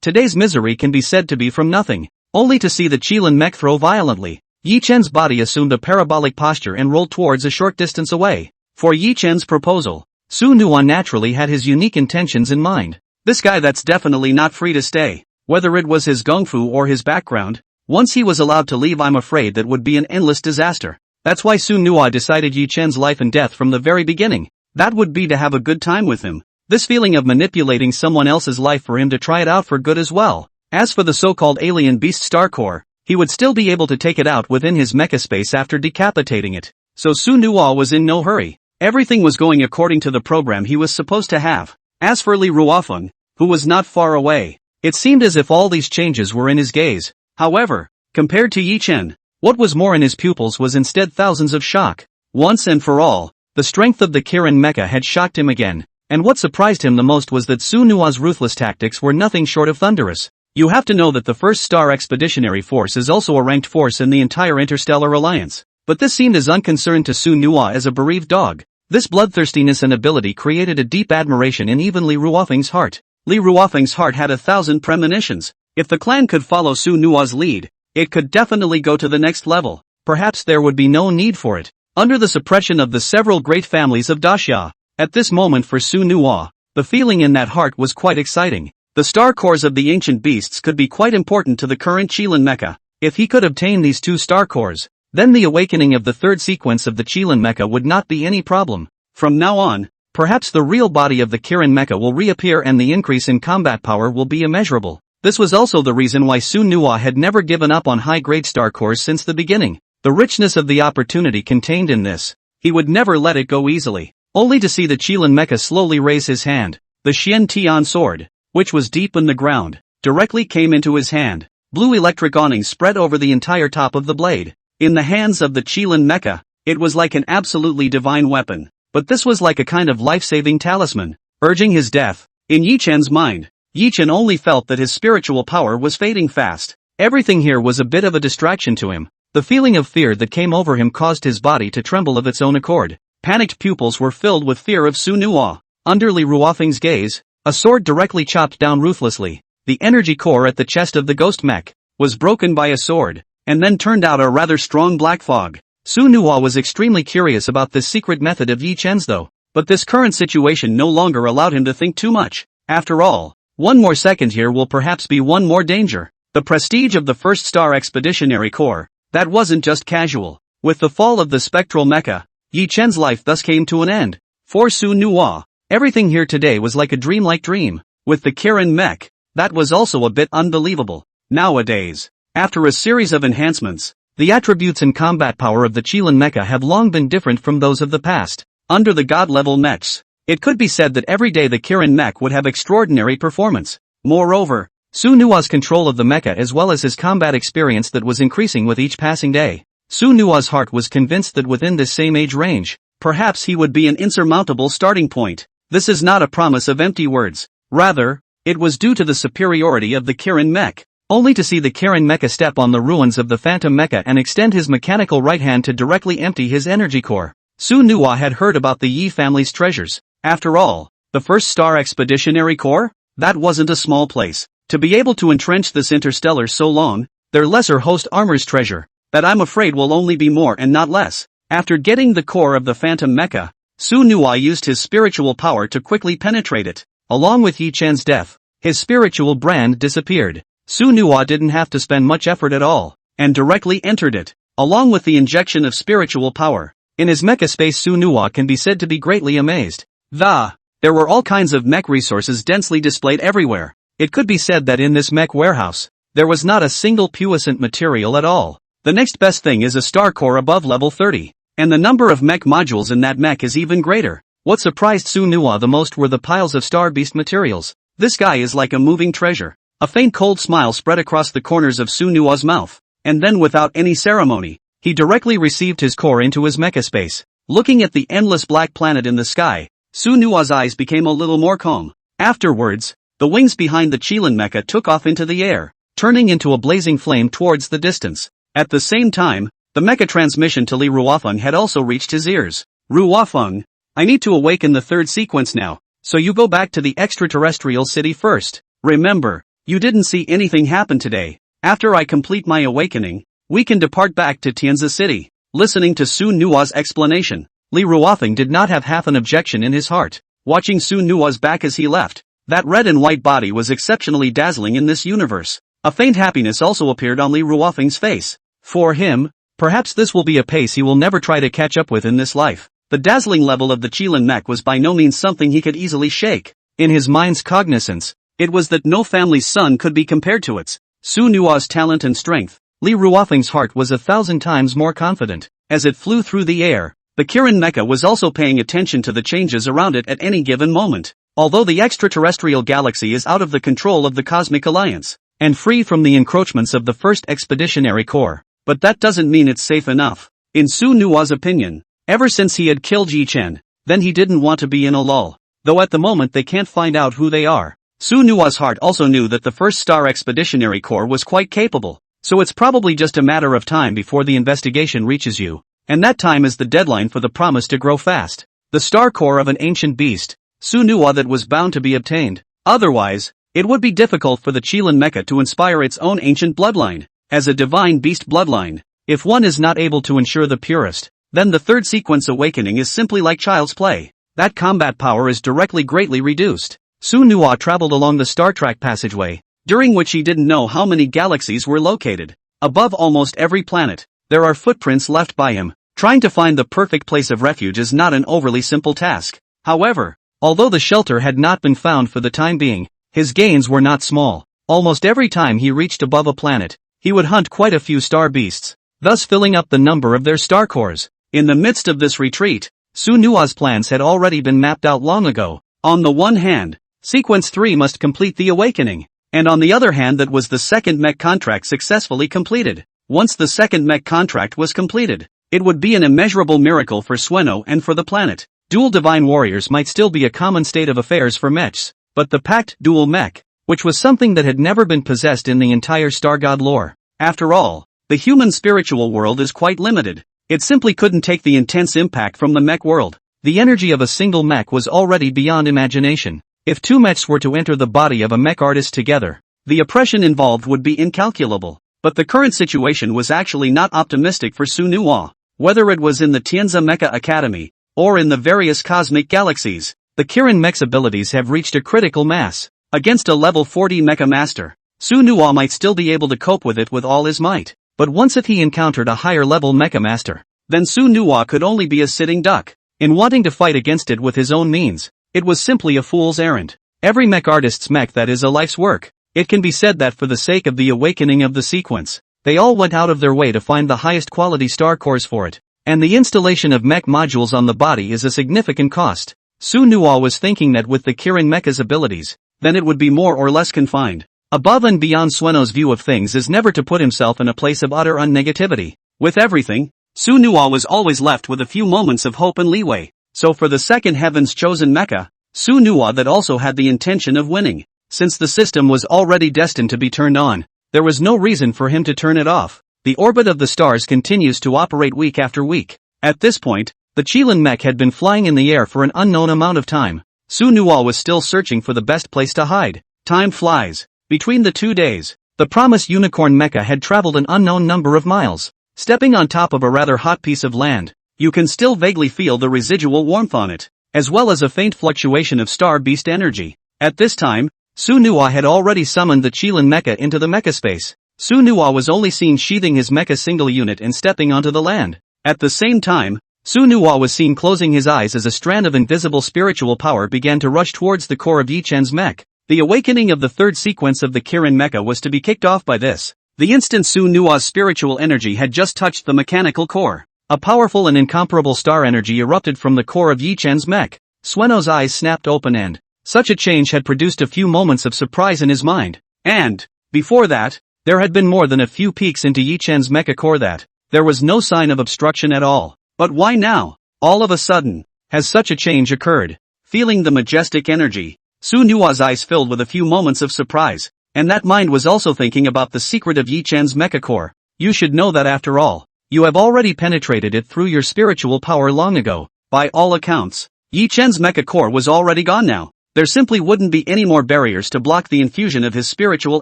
Today's misery can be said to be from nothing, only to see the Qilin mech throw violently. Yi Chen's body assumed a parabolic posture and rolled towards a short distance away. For Yi Chen's proposal, Su Nuo naturally had his unique intentions in mind. This guy that's definitely not free to stay. Whether it was his gongfu or his background, once he was allowed to leave, I'm afraid that would be an endless disaster. That's why Su Nuo decided Yi Chen's life and death from the very beginning. That would be to have a good time with him. This feeling of manipulating someone else's life for him to try it out for good as well. As for the so-called alien beast Star Core, he would still be able to take it out within his mecha space after decapitating it. So Su Nuo was in no hurry. Everything was going according to the program he was supposed to have. As for Li Ruofeng, who was not far away, it seemed as if all these changes were in his gaze. However, compared to Yi Chen, what was more in his pupils was instead thousands of shock. Once and for all, the strength of the Kirin mecha had shocked him again, and what surprised him the most was that Su Nuo's ruthless tactics were nothing short of thunderous. You have to know that the First Star Expeditionary Force is also a ranked force in the entire Interstellar Alliance, but this seemed as unconcerned to Su Nuo as a bereaved dog. This bloodthirstiness and ability created a deep admiration in even Li Ruofeng's heart. Li Ruofeng's heart had 1,000 premonitions. If the clan could follow Su Nuo's lead, it could definitely go to the next level. Perhaps there would be no need for it. Under the suppression of the several great families of Daxia, at this moment for Su Nuo, the feeling in that heart was quite exciting. The star cores of the ancient beasts could be quite important to the current Qilin mecha. If he could obtain these 2 star cores, then the awakening of the third sequence of the Qilin mecha would not be any problem. From now on, perhaps the real body of the Kirin mecha will reappear and the increase in combat power will be immeasurable. This was also the reason why Su Nuwa had never given up on high-grade star cores since the beginning. The richness of the opportunity contained in this. He would never let it go easily. Only to see the Qilin Mecha slowly raise his hand. The Xian Tian sword, which was deep in the ground, directly came into his hand. Blue electric awnings spread over the entire top of the blade. In the hands of the Qilin Mecha, it was like an absolutely divine weapon. But this was like a kind of life-saving talisman, urging his death. In Yi Chen's mind, Yi Chen only felt that his spiritual power was fading fast. Everything here was a bit of a distraction to him. The feeling of fear that came over him caused his body to tremble of its own accord. Panicked pupils were filled with fear of Su Nuwa. Under Li Ruofeng's gaze, a sword directly chopped down ruthlessly. The energy core at the chest of the ghost mech was broken by a sword, and then turned out a rather strong black fog. Su Nuwa was extremely curious about this secret method of Yi Chen's though, but this current situation no longer allowed him to think too much. After all, one more second here will perhaps be one more danger. The prestige of the first star expeditionary corps, that wasn't just casual. With the fall of the spectral mecha, Yi Chen's life thus came to an end. For Su Nuwa, everything here today was like a dreamlike dream. With the Kirin mech, that was also a bit unbelievable. Nowadays, after a series of enhancements, the attributes and combat power of the Qilin Mecha have long been different from those of the past. Under the god-level mechs, it could be said that every day the Kirin mech would have extraordinary performance. Moreover, Su Nuwa's control of the mecha as well as his combat experience that was increasing with each passing day. Su Nuwa's heart was convinced that within this same age range, perhaps he would be an insurmountable starting point. This is not a promise of empty words. Rather, it was due to the superiority of the Kirin mech. Only to see the Kirin Mecha step on the ruins of the Phantom Mecha and extend his mechanical right hand to directly empty his energy core. Su Nuwa had heard about the Yi family's treasures. After all, the first star expeditionary corps? That wasn't a small place. To be able to entrench this interstellar so long, their lesser host armor's treasure, that I'm afraid will only be more and not less. After getting the core of the Phantom Mecha, Su Nuwa used his spiritual power to quickly penetrate it. Along with Yi Chen's death, his spiritual brand disappeared. Su Nuwa didn't have to spend much effort at all, and directly entered it, along with the injection of spiritual power. In his mecha space Su Nuwa can be said to be greatly amazed. There were all kinds of mech resources densely displayed everywhere. It could be said that in this mech warehouse, there was not a single puissant material at all. The next best thing is a star core above level 30, and the number of mech modules in that mech is even greater. What surprised Su Nuwa the most were the piles of star beast materials. This guy is like a moving treasure. A faint cold smile spread across the corners of Su Nuwa's mouth, and then without any ceremony, he directly received his core into his mecha space. Looking at the endless black planet in the sky, Su Nuwa's eyes became a little more calm. Afterwards, the wings behind the Qilin Mecha took off into the air, turning into a blazing flame towards the distance. At the same time, the mecha transmission to Li Ruofeng had also reached his ears. Ruofeng, I need to awaken the third sequence now, so you go back to the extraterrestrial city first. Remember, you didn't see anything happen today. After I complete my awakening, we can depart back to Tianzi City. Listening to Su Nuwa's explanation, Li Ruofeng did not have half an objection in his heart. Watching Su Nuwa's back as he left, that red and white body was exceptionally dazzling in this universe. A faint happiness also appeared on Li Ruofeng's face. For him, perhaps this will be a pace he will never try to catch up with in this life. The dazzling level of the Qilin mech was by no means something he could easily shake. In his mind's cognizance, it was that no family's son could be compared to its. Su Nuwa's talent and strength. Li Ruofeng's heart was 1,000 times more confident. As it flew through the air, the Kirin Mecha was also paying attention to the changes around it at any given moment. Although the extraterrestrial galaxy is out of the control of the Cosmic Alliance, and free from the encroachments of the first expeditionary corps, but that doesn't mean it's safe enough. In Su Nuwa's opinion, ever since he had killed Yi Chen, then he didn't want to be in a lull. Though at the moment they can't find out who they are. Su Nuwa's heart also knew that the first star expeditionary corps was quite capable, so it's probably just a matter of time before the investigation reaches you, and that time is the deadline for the promise to grow fast. The star core of an ancient beast, Su Nuwa, that was bound to be obtained. Otherwise, it would be difficult for the Qilin Mecha to inspire its own ancient bloodline. As a divine beast bloodline, if one is not able to ensure the purest, then the third sequence awakening is simply like child's play. That combat power is directly greatly reduced. Su Nuwa traveled along the Star Track passageway, during which he didn't know how many galaxies were located. Above almost every planet, there are footprints left by him. Trying to find the perfect place of refuge is not an overly simple task. However, although the shelter had not been found for the time being, his gains were not small. Almost every time he reached above a planet, he would hunt quite a few star beasts, thus filling up the number of their star cores. In the midst of this retreat, Sunuwa's plans had already been mapped out long ago. On the one hand, Sequence 3 must complete the awakening, and on the other hand that was the second mech contract successfully completed. Once the second mech contract was completed, it would be an immeasurable miracle for Sueno and for the planet. Dual divine warriors might still be a common state of affairs for mechs, but the packed dual mech, which was something that had never been possessed in the entire Star God lore. After all, the human spiritual world is quite limited. It simply couldn't take the intense impact from the mech world. The energy of a single mech was already beyond imagination. If two mechs were to enter the body of a mech artist together, the oppression involved would be incalculable. But the current situation was actually not optimistic for Sunuwa. Whether it was in the Tianza Mecha Academy, or in the various cosmic galaxies, the Kirin mech's abilities have reached a critical mass. Against a level 40 mecha master, Sunuwa might still be able to cope with it with all his might. But once if he encountered a higher level mecha master, then Sunuwa could only be a sitting duck. In wanting to fight against it with his own means, it was simply a fool's errand. Every mech artist's mech that is a life's work. It can be said that for the sake of the awakening of the sequence, they all went out of their way to find the highest quality star cores for it. And the installation of mech modules on the body is a significant cost. Sunuwa was thinking that with the Kirin mecha's abilities, then it would be more or less confined. Above and beyond Sueno's view of things is never to put himself in a place of utter unnegativity. With everything, Sunuwa was always left with a few moments of hope and leeway. So for the second Heaven's Chosen Mecha, Sunuwa that also had the intention of winning. Since the system was already destined to be turned on, there was no reason for him to turn it off. The orbit of the stars continues to operate week after week. At this point, the Qilin mech had been flying in the air for an unknown amount of time. Sunuwa was still searching for the best place to hide. Time flies. Between the 2 days, the promised unicorn mecha had traveled an unknown number of miles. Stepping on top of a rather hot piece of land, you can still vaguely feel the residual warmth on it, as well as a faint fluctuation of star beast energy. At this time, Sunuwa had already summoned the Qilin mecha into the mecha space. Sunuwa was only seen sheathing his mecha single unit and stepping onto the land. At the same time, Sunuwa was seen closing his eyes as a strand of invisible spiritual power began to rush towards the core of Yichen's mech. The awakening of the third sequence of the Kirin mecha was to be kicked off by this. The instant Sunuwa's spiritual energy had just touched the mechanical core, a powerful and incomparable star energy erupted from the core of Yichen's mech. Sueno's eyes snapped open and such a change had produced a few moments of surprise in his mind. And, before that, there had been more than a few peeks into Yichen's mecha core that there was no sign of obstruction at all. But why now? All of a sudden, has such a change occurred? Feeling the majestic energy, Sunuwa's eyes filled with a few moments of surprise, and that mind was also thinking about the secret of Yichen's mecha core. You should know that after all, you have already penetrated it through your spiritual power long ago. By all accounts, Yichen's mecha core was already gone now. There simply wouldn't be any more barriers to block the infusion of his spiritual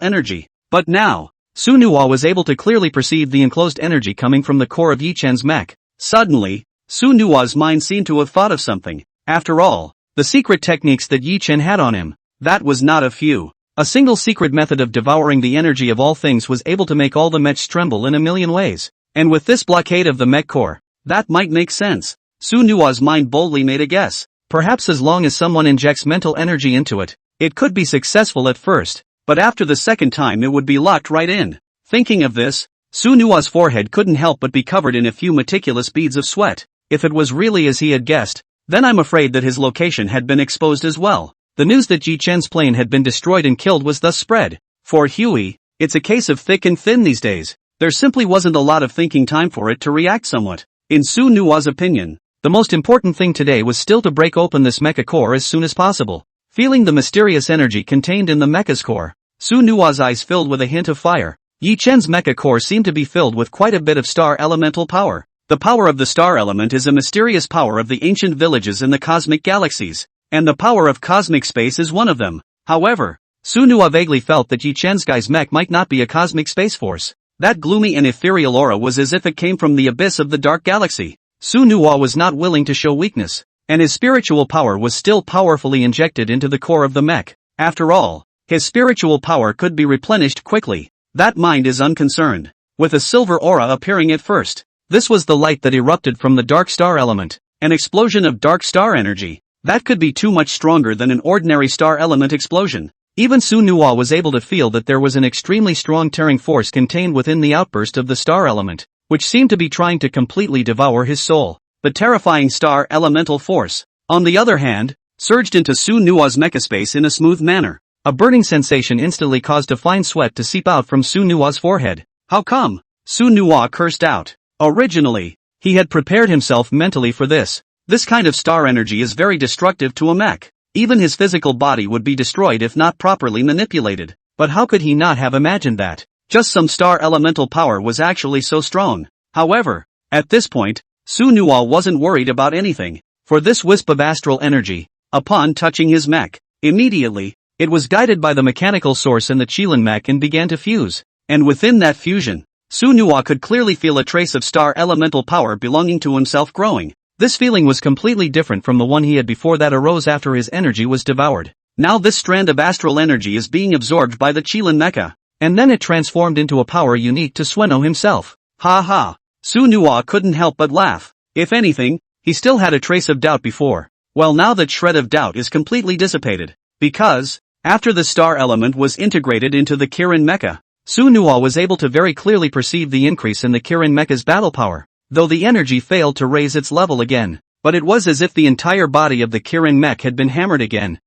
energy. But now, Sunuwa was able to clearly perceive the enclosed energy coming from the core of Yichen's mech. Suddenly, Sunuwa's mind seemed to have thought of something. After all, the secret techniques that Yichen had on him, that was not a few. A single secret method of devouring the energy of all things was able to make all the mechs tremble in a million ways. And with this blockade of the mech core, that might make sense. Sunuwa's mind boldly made a guess. Perhaps as long as someone injects mental energy into it, it could be successful at first, but after the second time it would be locked right in. Thinking of this, Sunuwa's forehead couldn't help but be covered in a few meticulous beads of sweat. If it was really as he had guessed, then I'm afraid that his location had been exposed as well. The news that Yichen's plane had been destroyed and killed was thus spread. For Huey, it's a case of thick and thin these days. There simply wasn't a lot of thinking time for it to react somewhat. In Sunuwa's opinion, the most important thing today was still to break open this mecha core as soon as possible. Feeling the mysterious energy contained in the mecha's core, Sunuwa's eyes filled with a hint of fire. Yichen's mecha core seemed to be filled with quite a bit of star elemental power. The power of the star element is a mysterious power of the ancient villages in the cosmic galaxies, and the power of cosmic space is one of them. However, Sunuwa vaguely felt that Yichen's guy's mech might not be a cosmic space force. That gloomy and ethereal aura was as if it came from the abyss of the dark galaxy. Sunuwa was not willing to show weakness, and his spiritual power was still powerfully injected into the core of the mech. After all, his spiritual power could be replenished quickly. That mind is unconcerned, with a silver aura appearing at first. This was the light that erupted from the dark star element, an explosion of dark star energy. That could be too much stronger than an ordinary star element explosion. Even Su Nuwa was able to feel that there was an extremely strong tearing force contained within the outburst of the star element, which seemed to be trying to completely devour his soul. The terrifying star elemental force, on the other hand, surged into Su Nuwa's mechaspace in a smooth manner. A burning sensation instantly caused a fine sweat to seep out from Su Nuwa's forehead. How come? Su Nuwa cursed out. Originally, he had prepared himself mentally for this. This kind of star energy is very destructive to a mech. Even his physical body would be destroyed if not properly manipulated. But how could he not have imagined that? Just some star elemental power was actually so strong. However, at this point, Su Nuwa wasn't worried about anything. For this wisp of astral energy, upon touching his mech, immediately, it was guided by the mechanical source in the Qilin mech and began to fuse. And within that fusion, Su Nuwa could clearly feel a trace of star elemental power belonging to himself growing. This feeling was completely different from the one he had before that arose after his energy was devoured. Now this strand of astral energy is being absorbed by the Qilin mecha, and then it transformed into a power unique to Sueno himself. Ha ha! Su Nuwa couldn't help but laugh. If anything, he still had a trace of doubt before. Well, now that shred of doubt is completely dissipated. Because, after the star element was integrated into the Kirin mecha, Su Nuwa was able to very clearly perceive the increase in the Kirin mecha's battle power. Though the energy failed to raise its level again, but it was as if the entire body of the Kirin mech had been hammered again.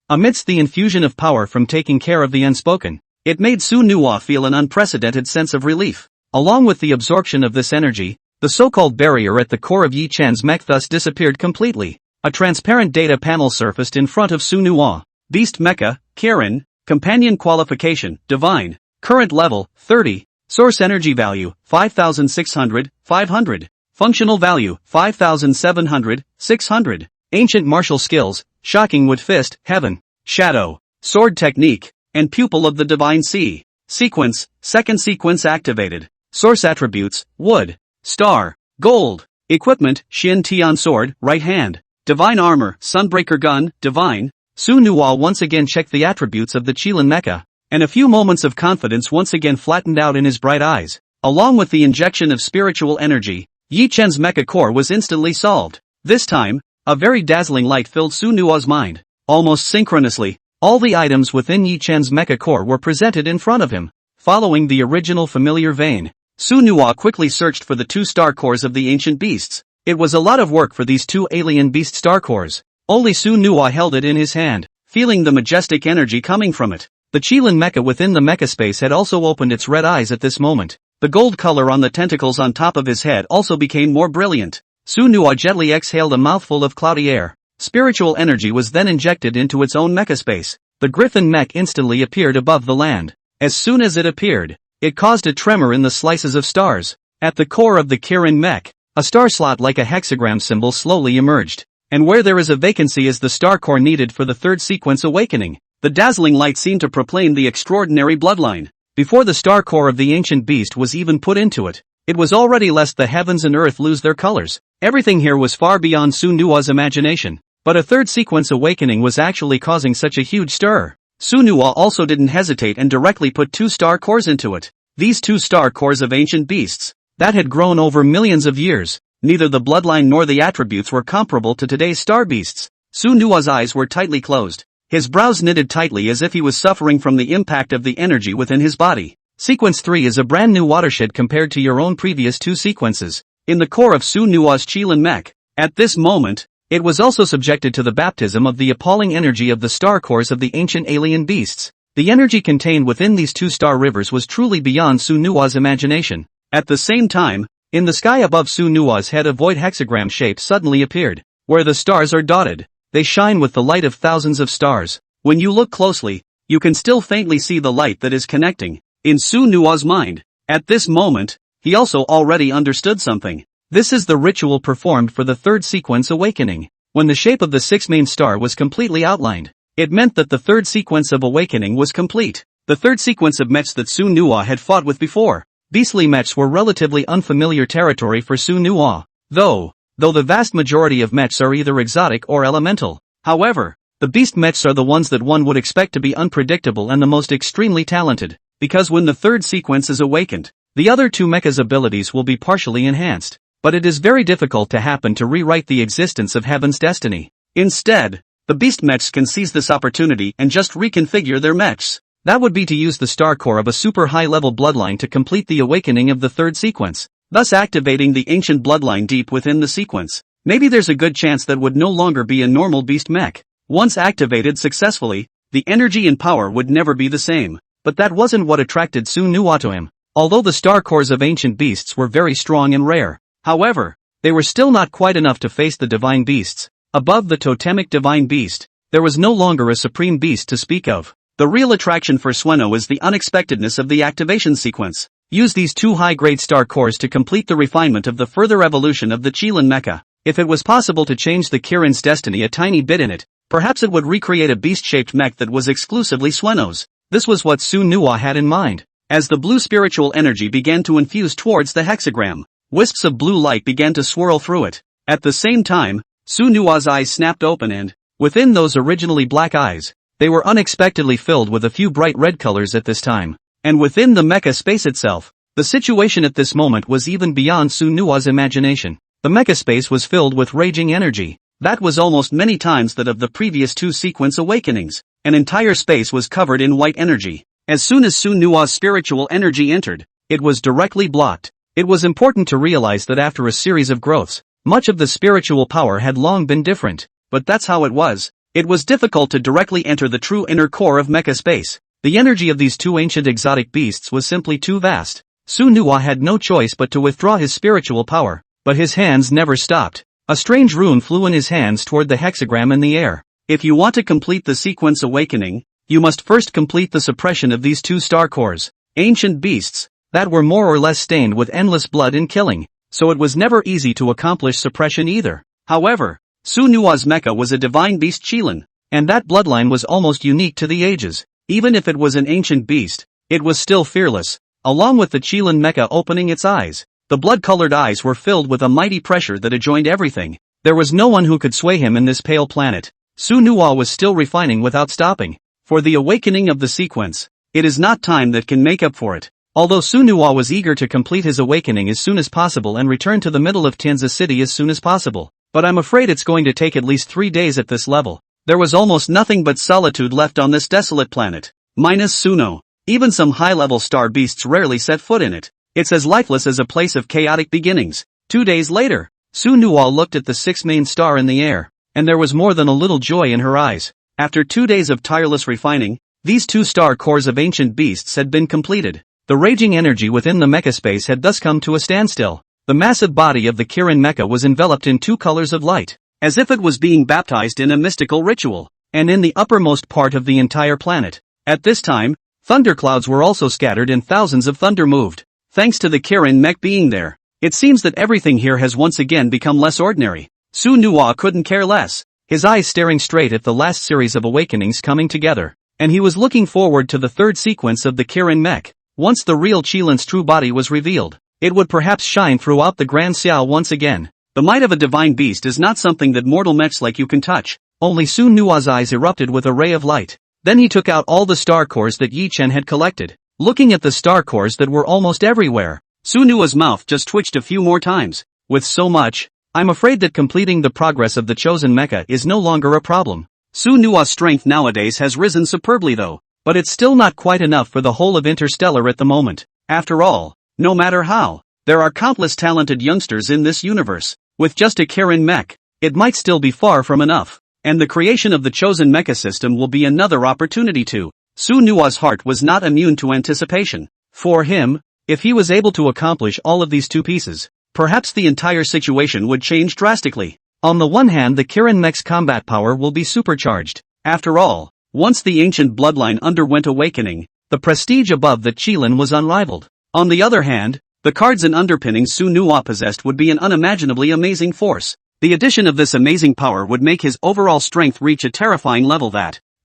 Amidst the infusion of power from taking care of the unspoken, it made Su Nuwa feel an unprecedented sense of relief. Along with the absorption of this energy, the so-called barrier at the core of Yi Chen's mech thus disappeared completely. A transparent data panel surfaced in front of Su Nuwa. Beast Mecha, Kirin, Companion Qualification, Divine, Current Level, 30. Source Energy Value, 5,600, 500. Functional Value, 5,700, 600. Ancient Martial Skills, Shocking Wood Fist, Heaven, Shadow, Sword Technique, and Pupil of the Divine Sea. Sequence, second sequence activated. Source Attributes, Wood, Star, Gold. Equipment, Shin Tian Sword, Right Hand. Divine Armor, Sunbreaker Gun, Divine. Su Nuwa once again checked the attributes of the Qilin mecha, and a few moments of confidence once again flattened out in his bright eyes. Along with the injection of spiritual energy, Yi Chen's mecha core was instantly solved. This time, a very dazzling light filled Su Nuwa's mind. Almost synchronously, all the items within Yi Chen's mecha core were presented in front of him. Following the original familiar vein, Su Nuwa quickly searched for the two star cores of the ancient beasts. It was a lot of work for these two alien beast star cores. Only Su Nuwa held it in his hand, feeling the majestic energy coming from it. The Qilin mecha within the mecha space had also opened its red eyes at this moment. The gold color on the tentacles on top of his head also became more brilliant. Su Nuwa gently exhaled a mouthful of cloudy air. Spiritual energy was then injected into its own mecha space. The griffin mech instantly appeared above the land. As soon as it appeared, it caused a tremor in the slices of stars. At the core of the Kirin mech, a star slot like a hexagram symbol slowly emerged. And where there is a vacancy is the star core needed for the third sequence awakening. The dazzling light seemed to proclaim the extraordinary bloodline. Before the star core of the ancient beast was even put into it, it was already lest the heavens and earth lose their colors. Everything here was far beyond Su Nuwa's imagination. But a third sequence awakening was actually causing such a huge stir. Su Nuwa also didn't hesitate and directly put two star cores into it. These two star cores of ancient beasts, that had grown over millions of years, neither the bloodline nor the attributes were comparable to today's star beasts. Su Nuwa's eyes were tightly closed. His brows knitted tightly as if he was suffering from the impact of the energy within his body. Sequence 3 is a brand new watershed compared to your own previous two sequences. In the core of Su Nuwa's Qilin mech, at this moment, it was also subjected to the baptism of the appalling energy of the star cores of the ancient alien beasts. The energy contained within these two star rivers was truly beyond Su Nuwa's imagination. At the same time, in the sky above Su Nuwa's head a void hexagram shape suddenly appeared. Where the stars are dotted, they shine with the light of thousands of stars. When you look closely, you can still faintly see the light that is connecting. In Su Nuwa's mind, at this moment, he also already understood something. This is the ritual performed for the third sequence awakening. When the shape of the sixth main star was completely outlined, it meant that the third sequence of awakening was complete. The third sequence of mechs that Su Nuwa had fought with before. Beastly mechs were relatively unfamiliar territory for Su Nuwa. Though the vast majority of mechs are either exotic or elemental. However, the beast mechs are the ones that one would expect to be unpredictable and the most extremely talented, because when the third sequence is awakened, the other two mechas' abilities will be partially enhanced. But it is very difficult to happen to rewrite the existence of heaven's destiny. Instead, The beast mechs can seize this opportunity and just reconfigure their mechs. That would be to use the star core of a super high-level bloodline to complete the awakening of the third sequence, thus activating the ancient bloodline deep within the sequence. Maybe there's a good chance that would no longer be a normal beast mech. Once activated successfully, the energy and power would never be the same. But that wasn't what attracted Su Nuwa to him. Although the star cores of ancient beasts were very strong and rare, however, they were still not quite enough to face the divine beasts. Above the totemic divine beast, there was no longer a supreme beast to speak of. The real attraction for Sueno is the unexpectedness of the activation sequence. Use these two high-grade star cores to complete the refinement of the further evolution of the Qilin mecha. If it was possible to change the Kirin's destiny a tiny bit in it, perhaps it would recreate a beast-shaped mech that was exclusively Sueno's. This was what Su Nuwa had in mind. As the blue spiritual energy began to infuse towards the hexagram, wisps of blue light began to swirl through it. At the same time, Su Nuwa's eyes snapped open and, within those originally black eyes, they were unexpectedly filled with a few bright red colors at this time. And within the mecha space itself, the situation at this moment was even beyond Su Nuwa's imagination. The mecha space was filled with raging energy. That was almost many times that of the previous two sequence awakenings. An entire space was covered in white energy. As soon as Su Nuwa's spiritual energy entered, it was directly blocked. It was important to realize that after a series of growths, much of the spiritual power had long been different. But that's how it was. It was difficult to directly enter the true inner core of mecha space. The energy of these two ancient exotic beasts was simply too vast. Su Nuwa had no choice but to withdraw his spiritual power, but his hands never stopped. A strange rune flew in his hands toward the hexagram in the air. If you want to complete the sequence awakening, you must first complete the suppression of these two star cores, ancient beasts, that were more or less stained with endless blood and killing, so it was never easy to accomplish suppression either. However, Su Nuwa's mecha was a divine beast Qilin, and that bloodline was almost unique to the ages. Even if it was an ancient beast, it was still fearless. Along with the Qilin mecha opening its eyes, the blood-colored eyes were filled with a mighty pressure that adjoined everything. There was no one who could sway him in this pale planet. Su Nuwa was still refining without stopping. For the awakening of the sequence, it is not time that can make up for it. Although Su Nuwa was eager to complete his awakening as soon as possible and return to the middle of Tianzi City as soon as possible, but I'm afraid it's going to take at least 3 days at this level. There was almost nothing but solitude left on this desolate planet. Minus Suno. Even some high-level star beasts rarely set foot in it. It's as lifeless as a place of chaotic beginnings. 2 days later, Su Nuwa looked at the 6th main star in the air, and there was more than a little joy in her eyes. After 2 days of tireless refining, these two star cores of ancient beasts had been completed. The raging energy within the mecha space had thus come to a standstill. The massive body of the Kirin mecha was enveloped in 2 colors of light, as if it was being baptized in a mystical ritual, and in the uppermost part of the entire planet. At this time, thunderclouds were also scattered and thousands of thunder moved. Thanks to the Kirin mech being there, it seems that everything here has once again become less ordinary. Su Nuwa couldn't care less, his eyes staring straight at the last series of awakenings coming together, and he was looking forward to the third sequence of the Kirin mech. Once the real Qilin's true body was revealed, it would perhaps shine throughout the Grand Xiao once again. The might of a divine beast is not something that mortal mechs like you can touch. Only Su Nuwa's eyes erupted with a ray of light. Then he took out all the star cores that Yi Chen had collected. Looking at the star cores that were almost everywhere, Su Nuwa's mouth just twitched a few more times. With so much, I'm afraid that completing the progress of the chosen mecha is no longer a problem. Su Nuwa's strength nowadays has risen superbly though, but it's still not quite enough for the whole of Interstellar at the moment. After all, no matter how, there are countless talented youngsters in this universe. With just a Kirin mech, it might still be far from enough, and the creation of the chosen mecha system will be another opportunity too. Su Nuwa's heart was not immune to anticipation. For him, if he was able to accomplish all of these 2 pieces, perhaps the entire situation would change drastically. On the one hand, the Kirin mech's combat power will be supercharged. After all, once the ancient bloodline underwent awakening, the prestige above the Qilin was unrivaled. On the other hand, the cards and underpinnings Su Nuwa possessed would be an unimaginably amazing force. The addition of this amazing power would make his overall strength reach a terrifying level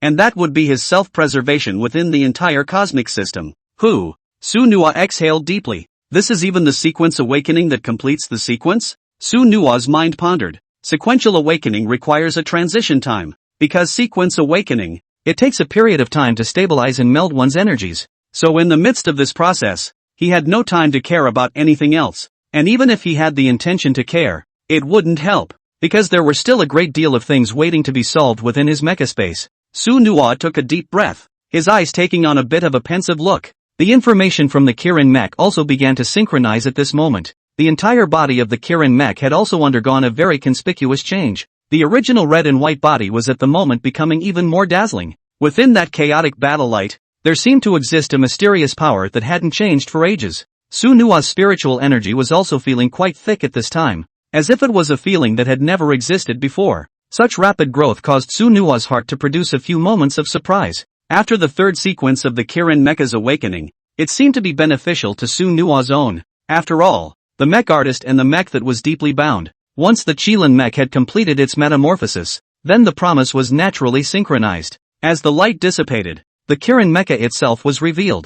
and that would be his self-preservation within the entire cosmic system. Su Nuwa exhaled deeply. This is even the sequence awakening that completes the sequence? Su Nuwa's mind pondered. Sequential awakening requires a transition time. Because sequence awakening, it takes a period of time to stabilize and meld one's energies. So in the midst of this process, he had no time to care about anything else. And even if he had the intention to care, it wouldn't help. because there were still a great deal of things waiting to be solved within his mecha space. Su Nua took a deep breath, his eyes taking on a bit of a pensive look. The information from the Kirin mech also began to synchronize at this moment. The entire body of the Kirin mech had also undergone a very conspicuous change. The original red and white body was at the moment becoming even more dazzling. Within that chaotic battle light, there seemed to exist a mysterious power that hadn't changed for ages. Su Nua's spiritual energy was also feeling quite thick at this time, as if it was a feeling that had never existed before. Such rapid growth caused Su Nua's heart to produce a few moments of surprise. After the third sequence of the Kirin mecha's awakening, it seemed to be beneficial to Su Nua's own. After all, the mech artist and the mech that was deeply bound. Once the Qilin mech had completed its metamorphosis, then the promise was naturally synchronized. As the light dissipated, the Kirin mecha itself was revealed.